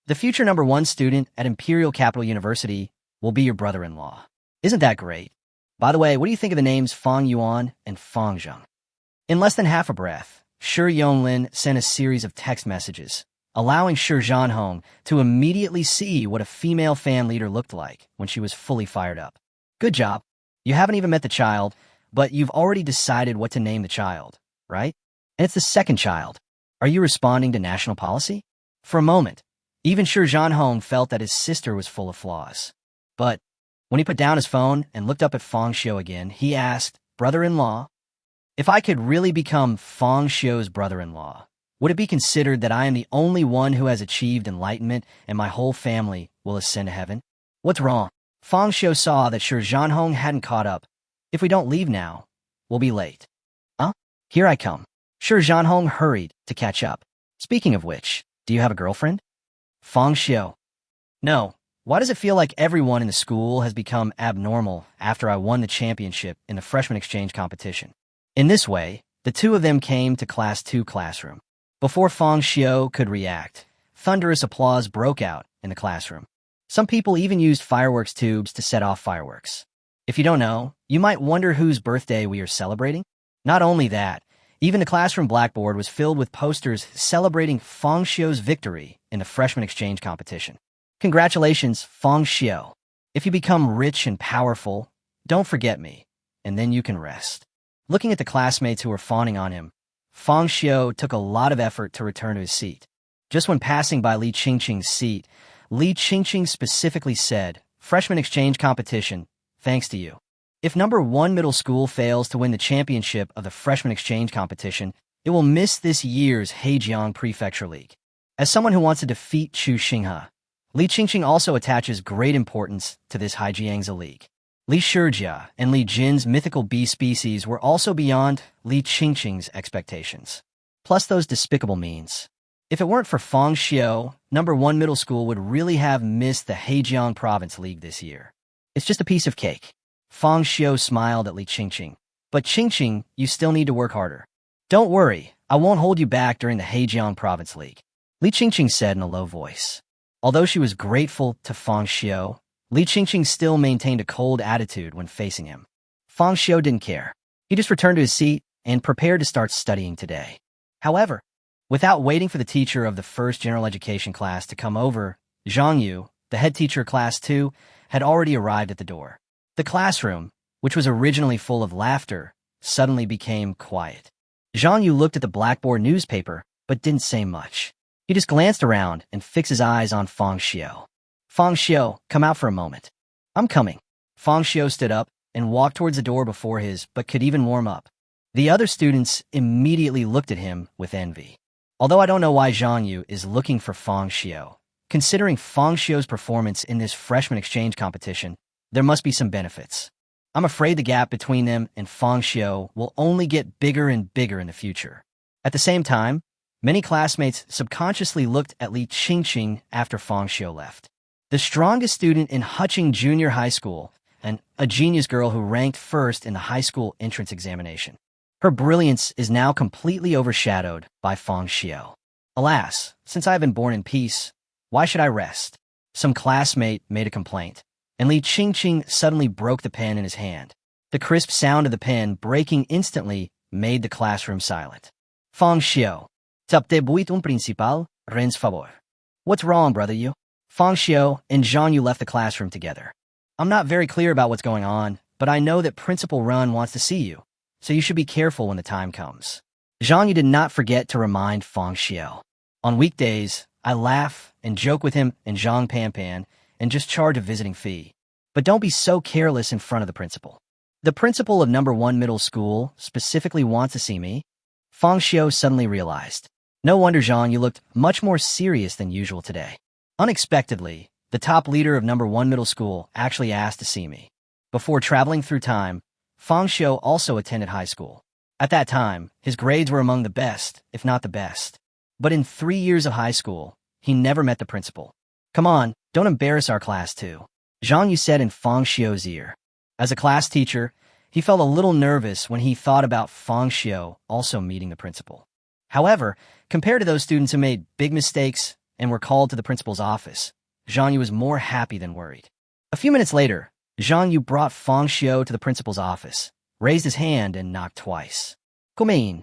Speaker 1: The future #1 student at Imperial Capital University will be your brother-in-law. Isn't that great? By the way, what do you think of the names Fang Yuan and Fang Zheng? In less than half a breath, Shi Yonglin sent a series of text messages, allowing Shi Zhanhong to immediately see what a female fan leader looked like when she was fully fired up. Good job. You haven't even met the child, but you've already decided what to name the child, right? And it's the second child. Are you responding to national policy? For a moment, even Shi Zhanhong felt that his sister was full of flaws. But when he put down his phone and looked up at Fang Xiu again, he asked, brother-in-law, if I could really become Fang Xiu's brother-in-law, would it be considered that I am the only one who has achieved enlightenment and my whole family will ascend to heaven? What's wrong? Fang Xiu saw that Shi Zhanhong hadn't caught up. If we don't leave now, we'll be late. Huh? Here I come. Shi Zhanhong hurried to catch up. Speaking of which, do you have a girlfriend? Fang Xiu. No. Why does it feel like everyone in the school has become abnormal after I won the championship in the freshman exchange competition? In this way, the two of them came to Class 2 classroom. Before Fang Xiu could react, thunderous applause broke out in the classroom. Some people even used fireworks tubes to set off fireworks. If you don't know, you might wonder whose birthday we are celebrating. Not only that, even the classroom blackboard was filled with posters celebrating Fang Xiu's victory in the freshman exchange competition. Congratulations, Fang Xiu. If you become rich and powerful, don't forget me, and then you can rest. Looking at the classmates who were fawning on him, Fang Xiu took a lot of effort to return to his seat. Just when passing by Li Qingqing's seat, Li Qingqing specifically said, "Freshman exchange competition, thanks to you. If number 1 middle school fails to win the championship of the freshman exchange competition, it will miss this year's Heijiang Prefecture League." As someone who wants to defeat Chu Xinghe, Li Qingqing also attaches great importance to this Heijiang's League. Li Shijia and Li Jin's mythical bee species were also beyond Li Qingqing's expectations. Plus those despicable means. If it weren't for Fang Xiu, number 1 middle school would really have missed the Heijiang Province League this year. It's just a piece of cake. Fang Xiu smiled at Li Qingqing. But Qingqing, you still need to work harder. Don't worry, I won't hold you back during the Heijiang Province League, Li Qingqing said in a low voice. Although she was grateful to Fang Xiu, Li Qingqing still maintained a cold attitude when facing him. Fang Xiu didn't care. He just returned to his seat and prepared to start studying today. However, without waiting for the teacher of the first general education class to come over, Zhang Yu, the head teacher of Class 2, had already arrived at the door. The classroom, which was originally full of laughter, suddenly became quiet. Zhang Yu looked at the blackboard newspaper, but didn't say much. He just glanced around and fixed his eyes on Fang Xiu. Fang Xiu, come out for a moment. I'm coming. Fang Xiu stood up and walked towards the door before his, but could even warm up. The other students immediately looked at him with envy. Although I don't know why Zhang Yu is looking for Fang Xiu, considering Fang Xiu's performance in this freshman exchange competition, there must be some benefits. I'm afraid the gap between them and Fang Xiu will only get bigger and bigger in the future. At the same time, many classmates subconsciously looked at Li Qingqing after Fang Xiu left. The strongest student in Huqing Junior High School, and a genius girl who ranked first in the high school entrance examination. Her brilliance is now completely overshadowed by Fang Xiu. Alas, since I have been born in peace, why should I rest? Some classmate made a complaint, and Li Qingqing suddenly broke the pen in his hand. The crisp sound of the pen breaking instantly made the classroom silent. Fang Xiu. T'apte un principal, rens favor. What's wrong, brother you? Fang Xiu and Zhang Yu left the classroom together. I'm not very clear about what's going on, but I know that Principal Run wants to see you, so you should be careful when the time comes. Zhang Yu did not forget to remind Fang Xiu. On weekdays, I laugh and joke with him and Zhang Panpan and just charge a visiting fee. But don't be so careless in front of the principal. The principal of number 1 middle school specifically wants to see me. Fang Xiu suddenly realized. No wonder Zhang Yu looked much more serious than usual today. Unexpectedly, the top leader of number 1 middle school actually asked to see me. Before traveling through time, Fang Xiu also attended high school. At that time, his grades were among the best, if not the best. But in 3 years of high school, he never met the principal. Come on, don't embarrass our class too, Zhang Yu said in Fang Xiu's ear. As a class teacher, he felt a little nervous when he thought about Fang Xiu also meeting the principal. However, compared to those students who made big mistakes and were called to the principal's office, Zhang Yu was more happy than worried. A few minutes later, Zhang Yu brought Fang Xiu to the principal's office, raised his hand, and knocked twice. Come in.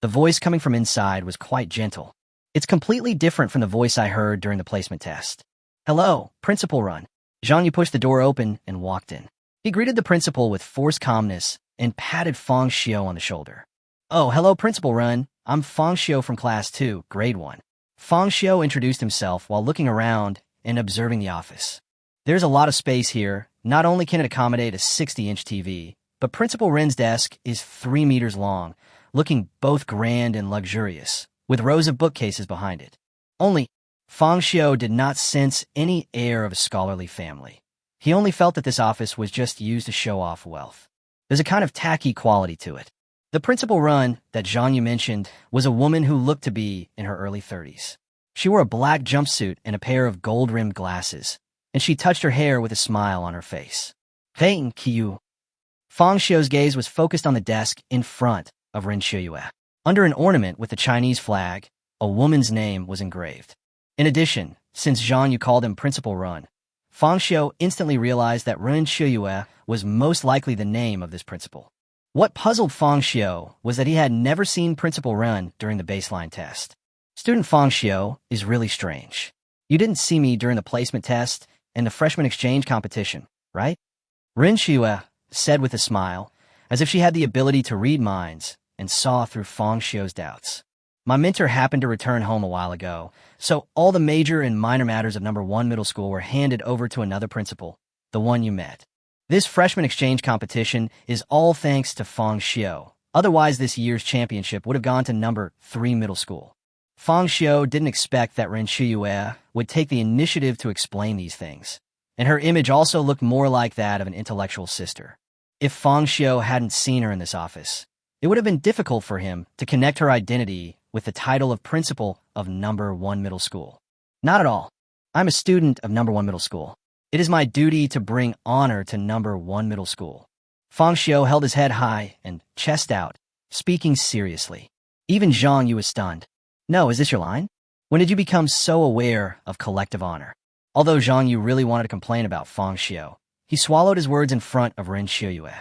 Speaker 1: The voice coming from inside was quite gentle. It's completely different from the voice I heard during the placement test. Hello, Principal Run. Zhang Yu pushed the door open and walked in. He greeted the principal with forced calmness and patted Fang Xiu on the shoulder. Oh, hello, Principal Run. I'm Fang Xiu from Class 2, Grade 1. Fang Xiu introduced himself while looking around and observing the office. There's a lot of space here. Not only can it accommodate a 60-inch TV, but Principal Ren's desk is 3 meters long, looking both grand and luxurious, with rows of bookcases behind it. Only, Fang Xiu did not sense any air of a scholarly family. He only felt that this office was just used to show off wealth. There's a kind of tacky quality to it. The principal run that Zhang Yu mentioned was a woman who looked to be in her early 30s. She wore a black jumpsuit and a pair of gold-rimmed glasses, and she touched her hair with a smile on her face. Thank you. Fang Xiu's gaze was focused on the desk in front of Ren Shiyue. Under an ornament with the Chinese flag, a woman's name was engraved. In addition, since Zhang Yu called him Principal Run, Fang Xiu instantly realized that Ren Shiyue was most likely the name of this principal. What puzzled Fang Xiu was that he had never seen Principal Run during the baseline test. Student Fang Xiu is really strange. You didn't see me during the placement test and the freshman exchange competition, right? Ren Shiyue said with a smile, as if she had the ability to read minds and saw through Fang Xiu's doubts. My mentor happened to return home a while ago, so all the major and minor matters of number 1 middle school were handed over to another principal, the one you met. This freshman exchange competition is all thanks to Fang Xiu. Otherwise, this year's championship would have gone to number 3 middle school. Fang Xiu didn't expect that Ren Shiyue would take the initiative to explain these things, and her image also looked more like that of an intellectual sister. If Fang Xiu hadn't seen her in this office, it would have been difficult for him to connect her identity with the title of principal of number 1 middle school. Not at all. I'm a student of number 1 middle school. It is my duty to bring honor to number 1 middle school. Fang Xiu held his head high and chest out, speaking seriously. Even Zhang Yu was stunned. No, is this your line? When did you become so aware of collective honor? Although Zhang Yu really wanted to complain about Fang Xiu, he swallowed his words in front of Ren Shiyue.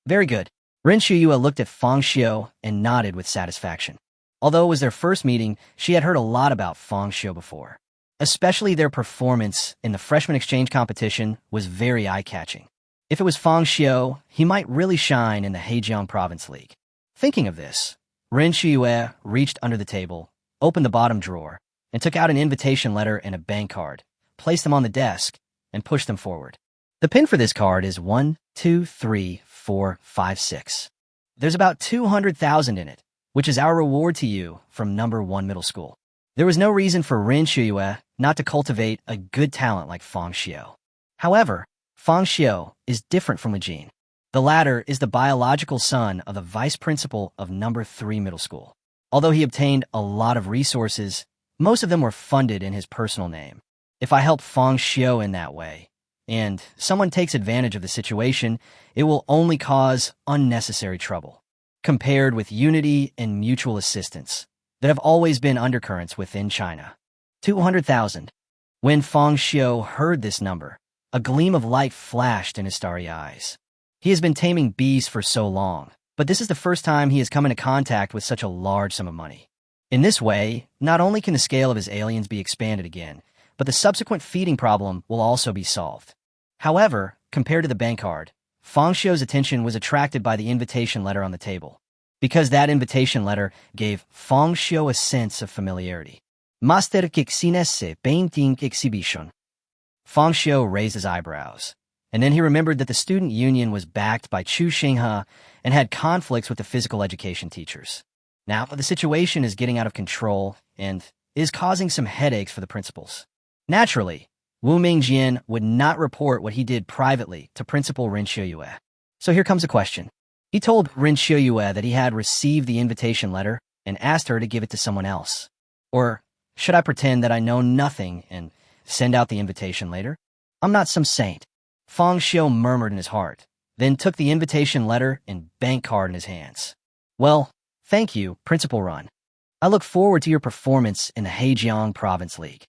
Speaker 1: Very good. Ren Shiyue looked at Fang Xiu and nodded with satisfaction. Although it was their first meeting, she had heard a lot about Fang Xiu before. Especially their performance in the freshman exchange competition was very eye-catching. If it was Fang Xiu, he might really shine in the Hejiang Province League. Thinking of this, Ren Shiyue reached under the table, opened the bottom drawer, and took out an invitation letter and a bank card, placed them on the desk, and pushed them forward. The pin for this card is 1, 2, 3, 4, 5, 6. There's about 200,000 in it, which is our reward to you from number 1 middle school. There was no reason for Ren Shiyue not to cultivate a good talent like Fang Xiu. However, Fang Xiu is different from Lijin. The latter is the biological son of the vice principal of number 3 middle school. Although he obtained a lot of resources, most of them were funded in his personal name. If I help Fang Xiu in that way, and someone takes advantage of the situation, it will only cause unnecessary trouble, compared with unity and mutual assistance that have always been undercurrents within China. 200,000. When Fang Xiu heard this number, a gleam of light flashed in his starry eyes. He has been taming bees for so long, but this is the first time he has come into contact with such a large sum of money. In this way, not only can the scale of his aliens be expanded again, but the subsequent feeding problem will also be solved. However, compared to the bank card, Fang Xiu's attention was attracted by the invitation letter on the table, because that invitation letter gave Fang Xiu a sense of familiarity. Master Kixinesse Painting Exhibition. Fang Xiu raised his eyebrows, and then he remembered that the student union was backed by Chu Xinghe and had conflicts with the physical education teachers. Now, the situation is getting out of control and is causing some headaches for the principals. Naturally, Wu Mingjian would not report what he did privately to Principal Ren Shiyue. So here comes a question. He told Ren Shiyue that he had received the invitation letter and asked her to give it to someone else. Or should I pretend that I know nothing and send out the invitation later? I'm not some saint. Fang Xiu murmured in his heart, then took the invitation letter and bank card in his hands. Well, thank you, Principal Run. I look forward to your performance in the Hejiang Province League.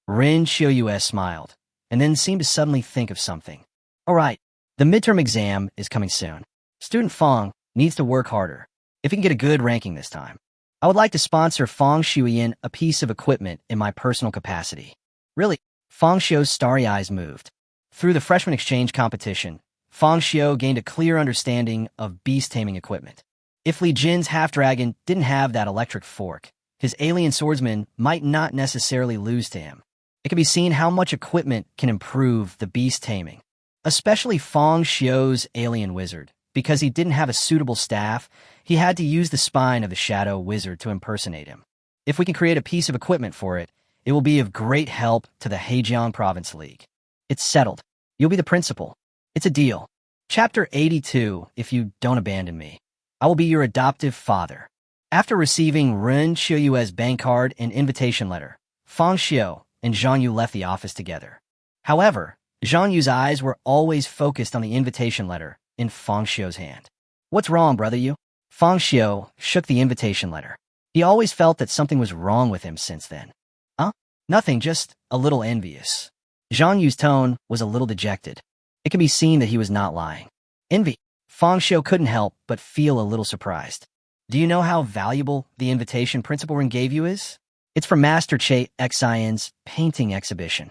Speaker 1: Ren Shiyue smiled, and then seemed to suddenly think of something. All right, the midterm exam is coming soon. Student Fang needs to work harder, if he can get a good ranking this time. I would like to sponsor Fang Xiuyan a piece of equipment in my personal capacity. Really, Fang Xiu's starry eyes moved. Through the freshman exchange competition, Fang Xiu gained a clear understanding of beast-taming equipment. If Li Jin's half-dragon didn't have that electric fork, his alien swordsman might not necessarily lose to him. It can be seen how much equipment can improve the beast-taming, especially Fang Xiu's alien wizard. Because he didn't have a suitable staff, he had to use the spine of the shadow wizard to impersonate him. If we can create a piece of equipment for it, it will be of great help to the Hejiang Province League. It's settled. You'll be the principal. It's a deal. Chapter 82, If You Don't Abandon Me. I will be your adoptive father. After receiving Ren Qiuyue's bank card and invitation letter, Fang Xiu and Zhang Yu left the office together. However, Zhang Yu's eyes were always focused on the invitation letter in Fang Xiu's hand. What's wrong, brother Yu? Fang Xiu shook the invitation letter. He always felt that something was wrong with him since then. Huh? Nothing, just a little envious. Zhang Yu's tone was a little dejected. It can be seen that he was not lying. Envy. Fang Xiu couldn't help but feel a little surprised. Do you know how valuable the invitation Principal Ren gave you is? It's for Master Che Xian's painting exhibition.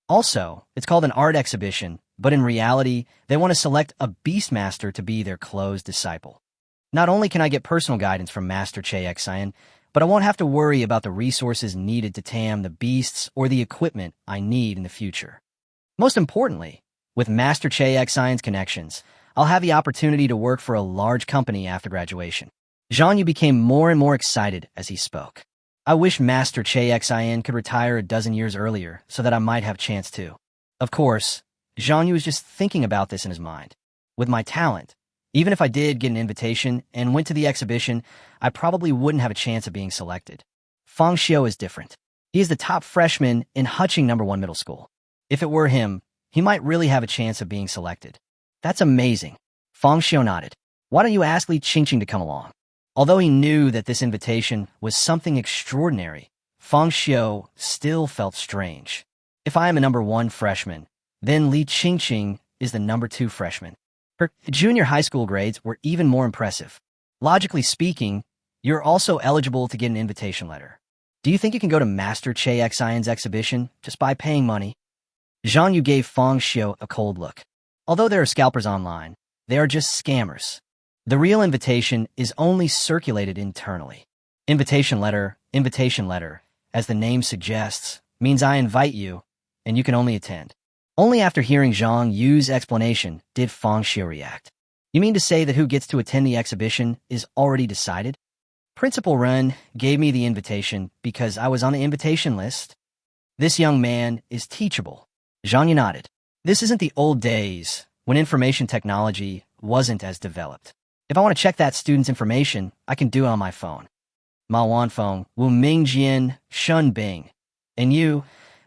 Speaker 1: Also, it's called an art exhibition, but in reality, they want to select a Beastmaster to be their close disciple. Not only can I get personal guidance from Master Che Xian, but I won't have to worry about the resources needed to tame the beasts or the equipment I need in the future. Most importantly, with Master Che Xian's connections, I'll have the opportunity to work for a large company after graduation. Zhang Yu became more and more excited as he spoke. I wish Master Che Xian could retire a dozen years earlier so that I might have a chance too. Of course, Zhang Yu was just thinking about this in his mind. With my talent, even if I did get an invitation and went to the exhibition, I probably wouldn't have a chance of being selected. Fang Xiu is different. He is the top freshman in Huching No. 1 Middle School. If it were him, he might really have a chance of being selected. That's amazing. Fang Xiu nodded. Why don't you ask Li Qingqing to come along? Although he knew that this invitation was something extraordinary, Fang Xiu still felt strange. If I am a No. 1 freshman, then Li Qingqing is the No. 2 freshman. Her junior high school grades were even more impressive. Logically speaking, you're also eligible to get an invitation letter. Do you think you can go to Master Che Xian's exhibition just by paying money? Zhang Yu gave Fang Xiu a cold look. Although there are scalpers online, they are just scammers. The real invitation is only circulated internally. Invitation letter, as the name suggests, means I invite you, and you can only attend. Only after hearing Zhang Yu's explanation did Fang Xiu react. You mean to say that who gets to attend the exhibition is already decided? Principal Ren gave me the invitation because I was on the invitation list. This young man is teachable. Zhang Yu nodded. This isn't the old days when information technology wasn't as developed. If I want to check that student's information, I can do it on my phone. Ma Wanfeng, Wu Mingjian, Shun Bing. And you,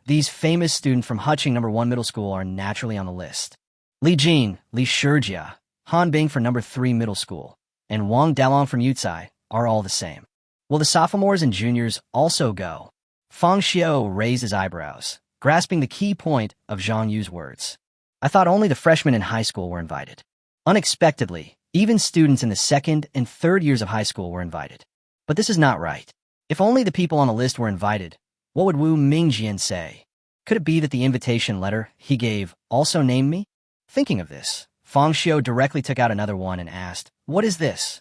Speaker 1: these famous students from Huching No. 1 Middle School are naturally on the list. Li Jin, Li Shijia, Han Bing for No. 3 Middle School, and Wang Dalong from Yucai are all the same. Will the sophomores and juniors also go? Fang Xiu raised his eyebrows, grasping the key point of Zhang Yu's words. I thought only the freshmen in high school were invited. Unexpectedly, even students in the second and third years of high school were invited. But this is not right. If only the people on the list were invited, what would Wu Mingjian say? Could it be that the invitation letter he gave also named me? Thinking of this, Fang Xiu directly took out another one and asked, "What is this?"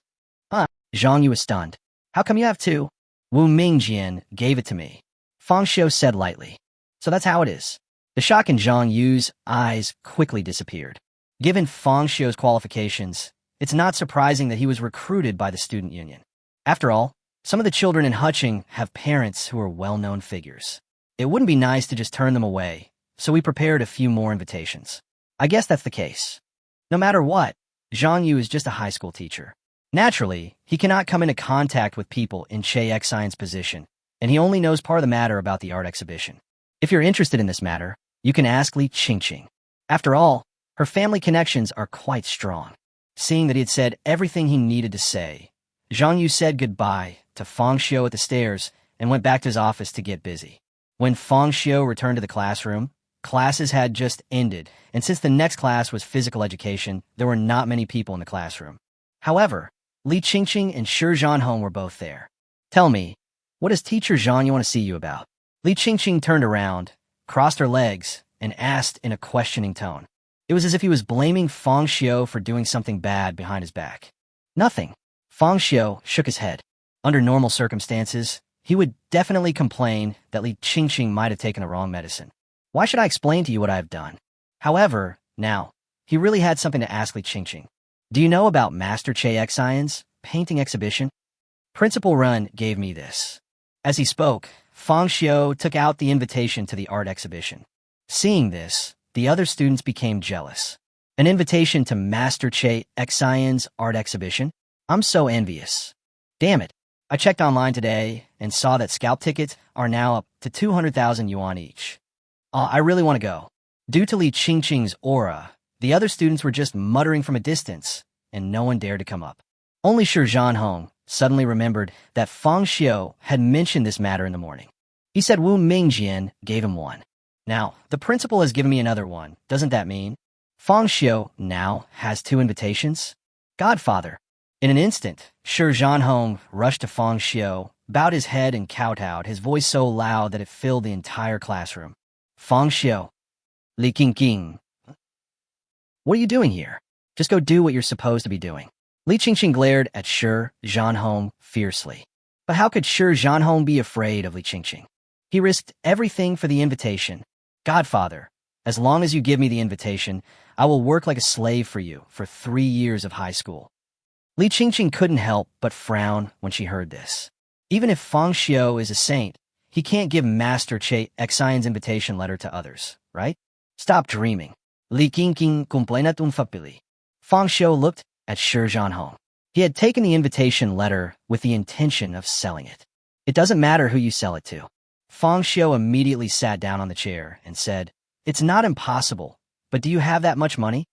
Speaker 1: Huh? Zhang Yu was stunned. How come you have two? Wu Mingjian gave it to me. Fang Xiu said lightly. So that's how it is. The shock in Zhang Yu's eyes quickly disappeared. Given Fang Xiu's qualifications, it's not surprising that he was recruited by the student union. After all, some of the children in Huching have parents who are well-known figures. It wouldn't be nice to just turn them away, so we prepared a few more invitations. I guess that's the case. No matter what, Zhang Yu is just a high school teacher. Naturally, he cannot come into contact with people in Che Xian's position, and he only knows part of the matter about the art exhibition. If you're interested in this matter, you can ask Li Qingqing. After all, her family connections are quite strong. Seeing that he had said everything he needed to say, Zhang Yu said goodbye to Fang Xiu at the stairs and went back to his office to get busy. When Fang Xiu returned to the classroom, classes had just ended, and since the next class was physical education, there were not many people in the classroom. However, Li Qingqing and Shi Zhanhong were both there. Tell me, what does teacher Zhang Yu want to see you about? Li Qingqing turned around, crossed her legs, and asked in a questioning tone. It was as if he was blaming Fang Xiu for doing something bad behind his back. Nothing. Fang Xiu shook his head. Under normal circumstances, he would definitely complain that Li Qingqing might have taken the wrong medicine. Why should I explain to you what I have done? However, now, he really had something to ask Li Qingqing. Do you know about Master Che Xian's painting exhibition? Principal Ren gave me this. As he spoke, Fang Xiu took out the invitation to the art exhibition. Seeing this, the other students became jealous. An invitation to Master Che Xian's art exhibition? I'm so envious. Damn it. I checked online today and saw that scalp tickets are now up to 200,000 yuan each. I really want to go. Due to Li Qingqing's aura, the other students were just muttering from a distance, and no one dared to come up. Only Shi Zhanhong suddenly remembered that Fang Xiu had mentioned this matter in the morning. He said Wu Mingjian gave him one. Now, the principal has given me another one. Doesn't that mean Fang Xiu now has 2 invitations? Godfather. In an instant, Shi Zhanhong rushed to Fang Xiu, bowed his head and kowtowed, his voice so loud that it filled the entire classroom. Fang Xiu. Li Qingqing. What are you doing here? Just go do what you're supposed to be doing. Li Qingqing glared at Shi Zhanhong fiercely. But how could Shi Zhanhong be afraid of Li Qingqing? He risked everything for the invitation. Godfather, as long as you give me the invitation, I will work like a slave for you for 3 years of high school. Li Qingqing couldn't help but frown when she heard this. Even if Fang Xiu is a saint, he can't give Master Che Xian's invitation letter to others, right? Stop dreaming. Li Qingqing complenatum fapili. Fang Xiu looked at Shi Zhanhong. He had taken the invitation letter with the intention of selling it. It doesn't matter who you sell it to. Fang Xiu immediately sat down on the chair and said, It's not impossible, but do you have that much money?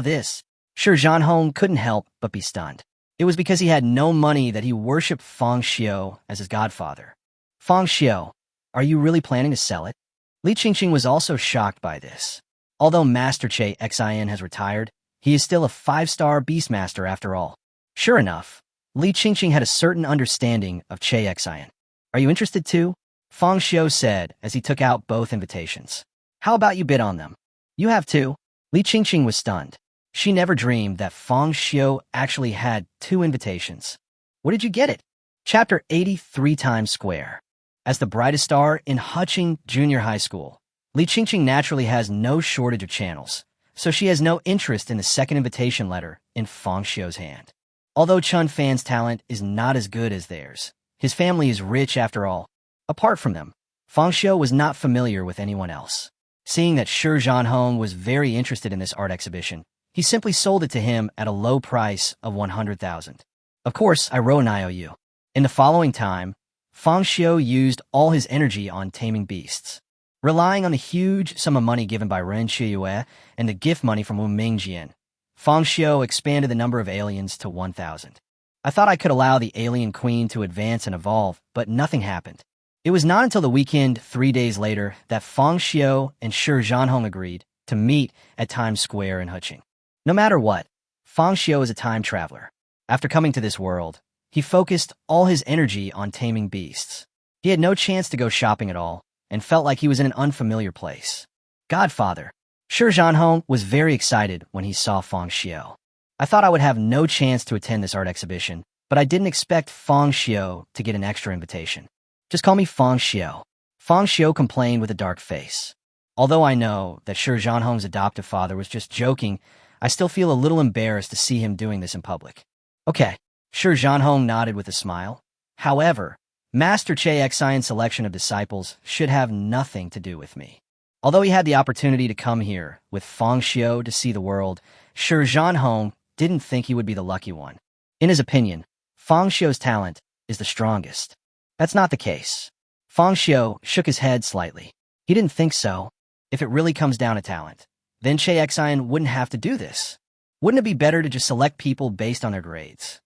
Speaker 1: This. Shi Zhanhong couldn't help but be stunned. It was because he had no money that he worshipped Fang Xiu as his godfather. Fang Xiu, are you really planning to sell it? Li Qingqing was also shocked by this. Although Master Che Xian has retired, he is still a 5-star Beastmaster after all. Sure enough, Li Qingqing had a certain understanding of Che Xian. Are you interested too? Fang Xiu said as he took out both invitations. How about you bid on them? You have 2. Li Qingqing was stunned. She never dreamed that Fang Xiu actually had 2 invitations. Where did you get it? Chapter 83 Times Square. As the brightest star in Huqing Junior High School, Li Qingqing naturally has no shortage of channels, so she has no interest in the second invitation letter in Fang Xiu's hand. Although Chun Fan's talent is not as good as theirs, his family is rich after all. Apart from them, Fang Xiu was not familiar with anyone else. Seeing that Shi Zhanhong was very interested in this art exhibition, he simply sold it to him at a low price of 100,000. Of course, I wrote an IOU. In the following time, Fang Xiu used all his energy on taming beasts. Relying on the huge sum of money given by Ren Qiyue and the gift money from Wu Mingjian, Fang Xiu expanded the number of aliens to 1,000. I thought I could allow the alien queen to advance and evolve, but nothing happened. It was not until the weekend 3 days later that Fang Xiu and Shi Zhanhong agreed to meet at Times Square in Huqing. No matter what, Fang Xiu is a time traveler. After coming to this world, he focused all his energy on taming beasts. He had no chance to go shopping at all, and felt like he was in an unfamiliar place. Godfather. Shi Zhanhong was very excited when he saw Fang Xiu. I thought I would have no chance to attend this art exhibition, but I didn't expect Fang Xiu to get an extra invitation. Just call me Fang Xiu. Fang Xiu complained with a dark face. Although I know that Shi Zhanhong's adoptive father was just joking, I still feel a little embarrassed to see him doing this in public. Okay, Shi Zhanhong nodded with a smile. However, Master Che Xian's selection of disciples should have nothing to do with me. Although he had the opportunity to come here with Fang Xiu to see the world, Shi Zhanhong didn't think he would be the lucky one. In his opinion, Fang Xiu's talent is the strongest. That's not the case. Fang Xiu shook his head slightly. He didn't think so. If it really comes down to talent, then Che Xian wouldn't have to do this. Wouldn't it be better to just select people based on their grades?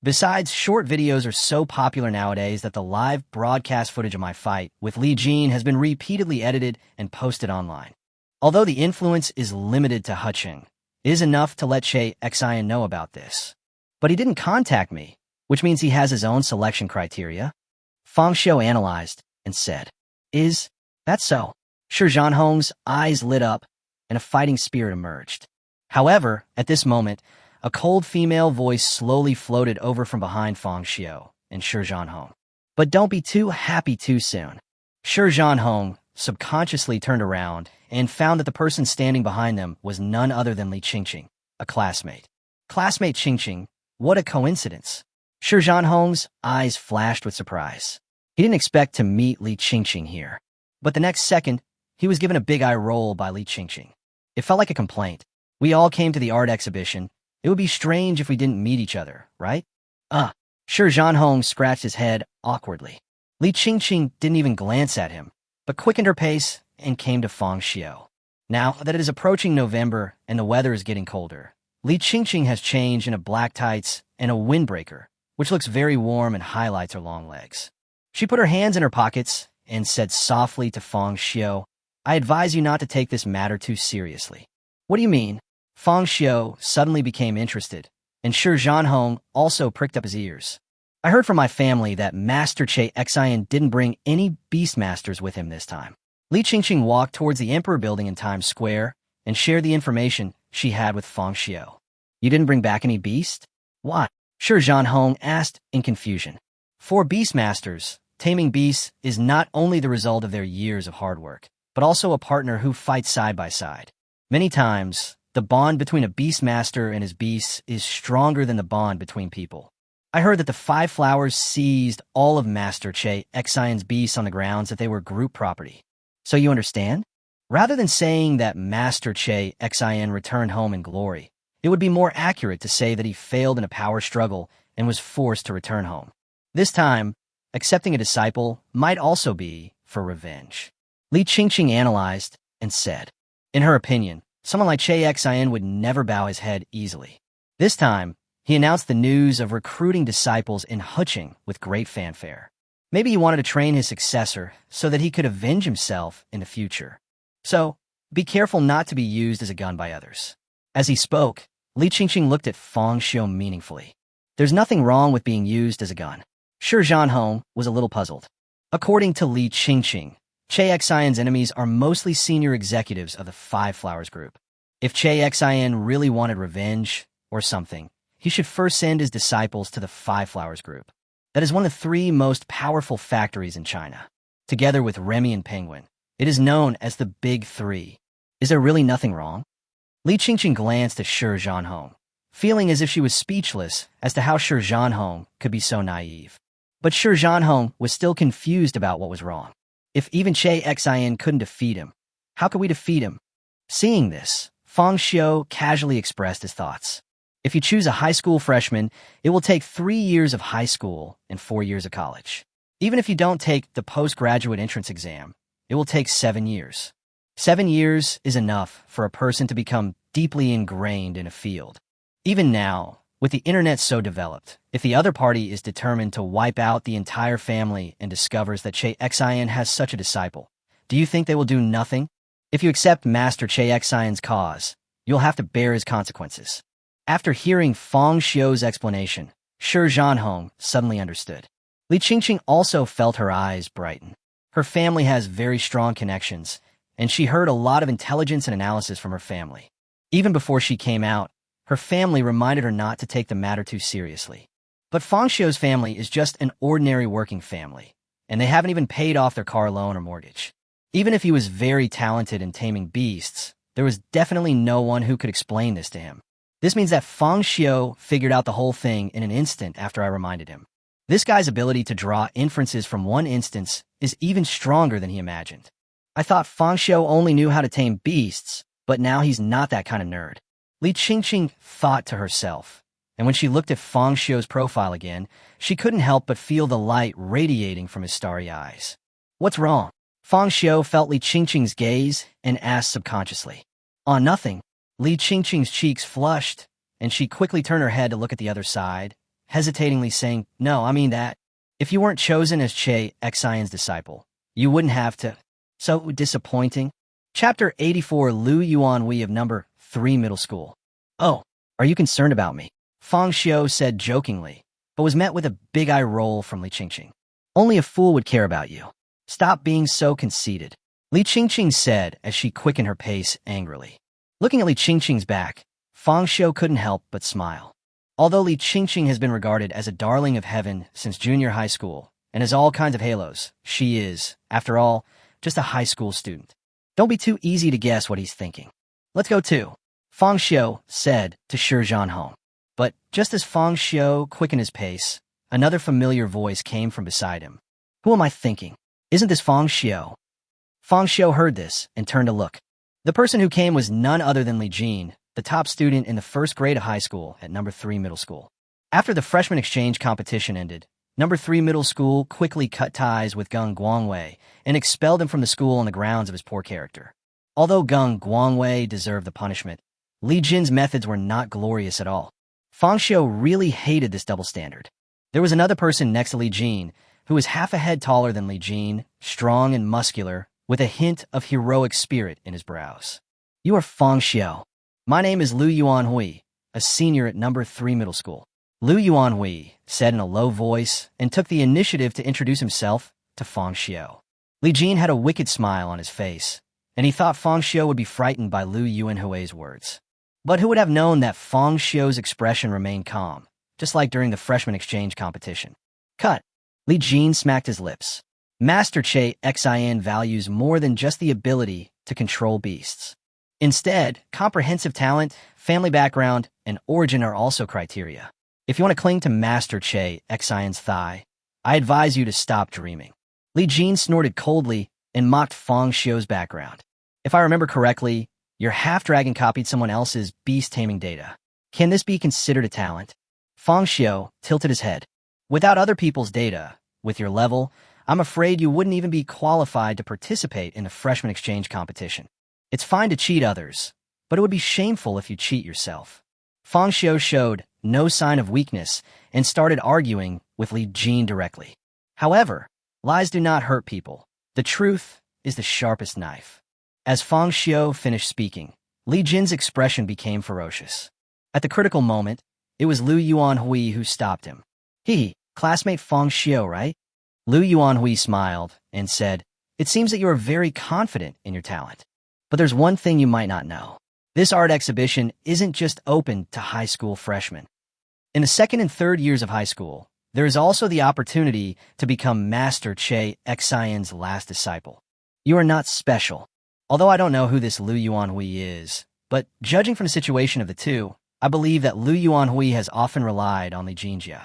Speaker 1: Besides, short videos are so popular nowadays that the live broadcast footage of my fight with Li Jin has been repeatedly edited and posted online. Although the influence is limited to Huqing, it is enough to let Che Xian know about this. But he didn't contact me, which means he has his own selection criteria. Fang Xiu analyzed and said, Is that so? Shi Zhanhong's eyes lit up and a fighting spirit emerged. However, at this moment, a cold female voice slowly floated over from behind Fang Xiu and Shi Zhanhong. But don't be too happy too soon. Shi Zhanhong subconsciously turned around and found that the person standing behind them was none other than Li Qingqing, a classmate. Classmate Qingqing, what a coincidence. Shi Zhanhong's eyes flashed with surprise. He didn't expect to meet Li Qingqing here. But the next second, he was given a big eye roll by Li Qingqing. It felt like a complaint. We all came to the art exhibition. It would be strange if we didn't meet each other, right? Shi Zhanhong scratched his head awkwardly. Li Qingqing didn't even glance at him, but quickened her pace and came to Fang Xiu. Now that it is approaching November and the weather is getting colder, Li Qingqing has changed into black tights and a windbreaker, which looks very warm and highlights her long legs. She put her hands in her pockets and said softly to Fang Xiu, "I advise you not to take this matter too seriously." "What do you mean?" Fang Xiu suddenly became interested, and Shi Zhanhong also pricked up his ears. "I heard from my family that Master Che Xian didn't bring any Beastmasters with him this time." Li Qingqing walked towards the Emperor Building in Times Square and shared the information she had with Fang Xiu. "You didn't bring back any beast? Why?" Shi Zhanhong asked in confusion. For Beastmasters, taming beasts is not only the result of their years of hard work, but also a partner who fights side by side. Many times, the bond between a Beastmaster and his beasts is stronger than the bond between people. I heard that the Five Flowers seized all of Master Che Xian's beasts on the grounds that they were group property. So you understand? Rather than saying that Master Che Xian returned home in glory, it would be more accurate to say that he failed in a power struggle and was forced to return home. This time, accepting a disciple might also be for revenge. Li Qingqing analyzed and said, in her opinion, someone like Che Xian would never bow his head easily. This time, he announced the news of recruiting disciples in Huqing with great fanfare. Maybe he wanted to train his successor so that he could avenge himself in the future. So, be careful not to be used as a gun by others. As he spoke, Li Qingqing looked at Fang Xiu meaningfully. There's nothing wrong with being used as a gun. Shi Zhanhong was a little puzzled. According to Li Qingqing, Che Xian's enemies are mostly senior executives of the Five Flowers group. If Che Xian really wanted revenge or something, he should first send his disciples to the Five Flowers group. That is one of the 3 most powerful factories in China. Together with Remy and Penguin, it is known as the Big 3. Is there really nothing wrong? Li Qingqing glanced at Shi Zhanhong, feeling as if she was speechless as to how Shi Zhanhong could be so naive. But Shi Zhanhong was still confused about what was wrong. If even Che Xian couldn't defeat him, how could we defeat him? Seeing this, Fang Xiu casually expressed his thoughts. If you choose a high school freshman, it will take 3 years of high school and 4 years of college. Even if you don't take the postgraduate entrance exam, it will take 7 years. 7 years is enough for a person to become deeply ingrained in a field. Even now, with the internet so developed, if the other party is determined to wipe out the entire family and discovers that Che Xian has such a disciple, do you think they will do nothing? If you accept Master Che Xian's cause, you'll have to bear his consequences. After hearing Fang Xiu's explanation, Shi Zhanhong suddenly understood. Li Qingqing also felt her eyes brighten. Her family has very strong connections, and she heard a lot of intelligence and analysis from her family. Even before she came out, her family reminded her not to take the matter too seriously. But Fang Xiu's family is just an ordinary working family, and they haven't even paid off their car loan or mortgage. Even if he was very talented in taming beasts, there was definitely no one who could explain this to him. This means that Fang Xiu figured out the whole thing in an instant after I reminded him. This guy's ability to draw inferences from one instance is even stronger than he imagined. I thought Fang Xiu only knew how to tame beasts, but now he's not that kind of nerd. Li Qingqing thought to herself, and when she looked at Fang Xiu's profile again, she couldn't help but feel the light radiating from his starry eyes. What's wrong? Fang Xiu felt Li Qingqing's gaze and asked subconsciously. Nothing. Li Qingqing's cheeks flushed, and she quickly turned her head to look at the other side, hesitatingly saying, "No, I mean that. If you weren't chosen as Che Xian's disciple, you wouldn't have to." So disappointing. Chapter 84 Lu Yuanhui of number 3 Middle School. "Oh, are you concerned about me?" Fang Xiu said jokingly, but was met with a big eye roll from Li Qingqing. "Only a fool would care about you. Stop being so conceited," Li Qingqing said as she quickened her pace angrily. Looking at Li Qingqing's back, Fang Xiu couldn't help but smile. Although Li Qingqing has been regarded as a darling of heaven since junior high school and has all kinds of halos, she is, after all, just a high school student. Don't be too easy to guess what he's thinking. "Let's go too," Fang Xiu said to Shi Zhanhong. But just as Fang Xiu quickened his pace, another familiar voice came from beside him. "Who am I thinking? Isn't this Fang Xiu?" Fang Xiu heard this and turned to look. The person who came was none other than Li Jin, the top student in the first grade of high school at number 3 middle school. After the freshman exchange competition ended, number 3 middle school quickly cut ties with Gung Guangwei and expelled him from the school on the grounds of his poor character. Although Gung Guangwei deserved the punishment, Li Jin's methods were not glorious at all. Fang Xiu really hated this double standard. There was another person next to Li Jin, who was half a head taller than Li Jin, strong and muscular, with a hint of heroic spirit in his brows. "You are Fang Xiu. My name is Liu Yuanhui, a senior at number 3 middle school." Liu Yuanhui said in a low voice and took the initiative to introduce himself to Fang Xiu. Li Jin had a wicked smile on his face, and he thought Fang Xiu would be frightened by Liu Yuanhui's words. But who would have known that Fang Xiu's expression remained calm, just like during the freshman exchange competition? Cut. Li Jin smacked his lips. Master Che Xin values more than just the ability to control beasts. Instead, comprehensive talent, family background, and origin are also criteria. If you want to cling to Master Che Xin's thigh, I advise you to stop dreaming. Li Jin snorted coldly and mocked Fang Xiu's background. If I remember correctly, your half-dragon copied someone else's beast-taming data. Can this be considered a talent? Fang Xiu tilted his head. Without other people's data, with your level, I'm afraid you wouldn't even be qualified to participate in the freshman exchange competition. It's fine to cheat others, but it would be shameful if you cheat yourself. Fang Xiu showed no sign of weakness and started arguing with Li Jin directly. However, lies do not hurt people. The truth is the sharpest knife. As Fang Xiu finished speaking, Li Jin's expression became ferocious. At the critical moment, it was Liu Yuanhui who stopped him. Classmate Fang Xiu, right? Liu Yuanhui smiled and said, "It seems that you are very confident in your talent. But there's one thing you might not know. This art exhibition isn't just open to high school freshmen. In the second and third years of high school, there is also the opportunity to become Master Che Xin's last disciple. You are not special. Although I don't know who this Liu Yuanhui is, but judging from the situation of the two, I believe that Liu Yuanhui has often relied on Li Jinjia.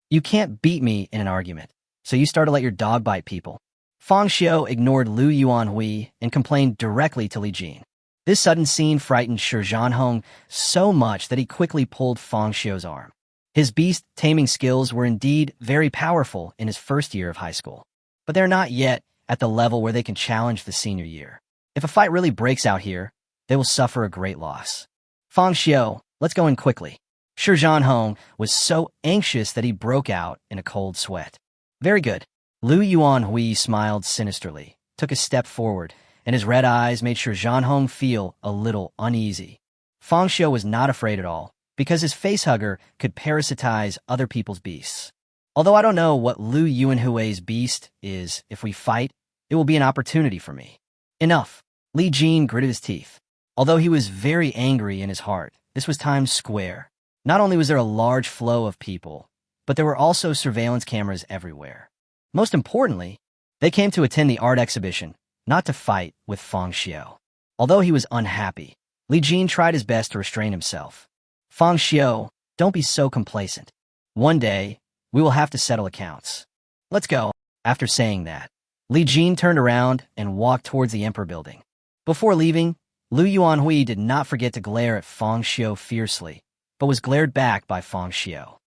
Speaker 1: You can't beat me in an argument, so you start to let your dog bite people." Fang Xiu ignored Liu Yuanhui and complained directly to Li Jin. This sudden scene frightened Shi Zhanhong so much that he quickly pulled Fang Xiu's arm. His beast-taming skills were indeed very powerful in his first year of high school, but they're not yet at the level where they can challenge the senior year. If a fight really breaks out here, they will suffer a great loss. "Fang Xiu, let's go in quickly." Shi Zhanhong was so anxious that he broke out in a cold sweat. "Very good." Liu Yuanhui smiled sinisterly, took a step forward, and his red eyes made Shi Zhanhong feel a little uneasy. Fang Xiu was not afraid at all, because his facehugger could parasitize other people's beasts. Although I don't know what Liu Yuanhui's beast is, if we fight, it will be an opportunity for me. Enough. Li Jin gritted his teeth. Although he was very angry in his heart, this was Times Square. Not only was there a large flow of people, but there were also surveillance cameras everywhere. Most importantly, they came to attend the art exhibition, not to fight with Fang Xiu. Although he was unhappy, Li Jin tried his best to restrain himself. "Fang Xiu, don't be so complacent. One day, we will have to settle accounts. Let's go." After saying that, Li Jin turned around and walked towards the Emperor building. Before leaving, Liu Yuanhui did not forget to glare at Fang Xiu fiercely, but was glared back by Fang Xiu.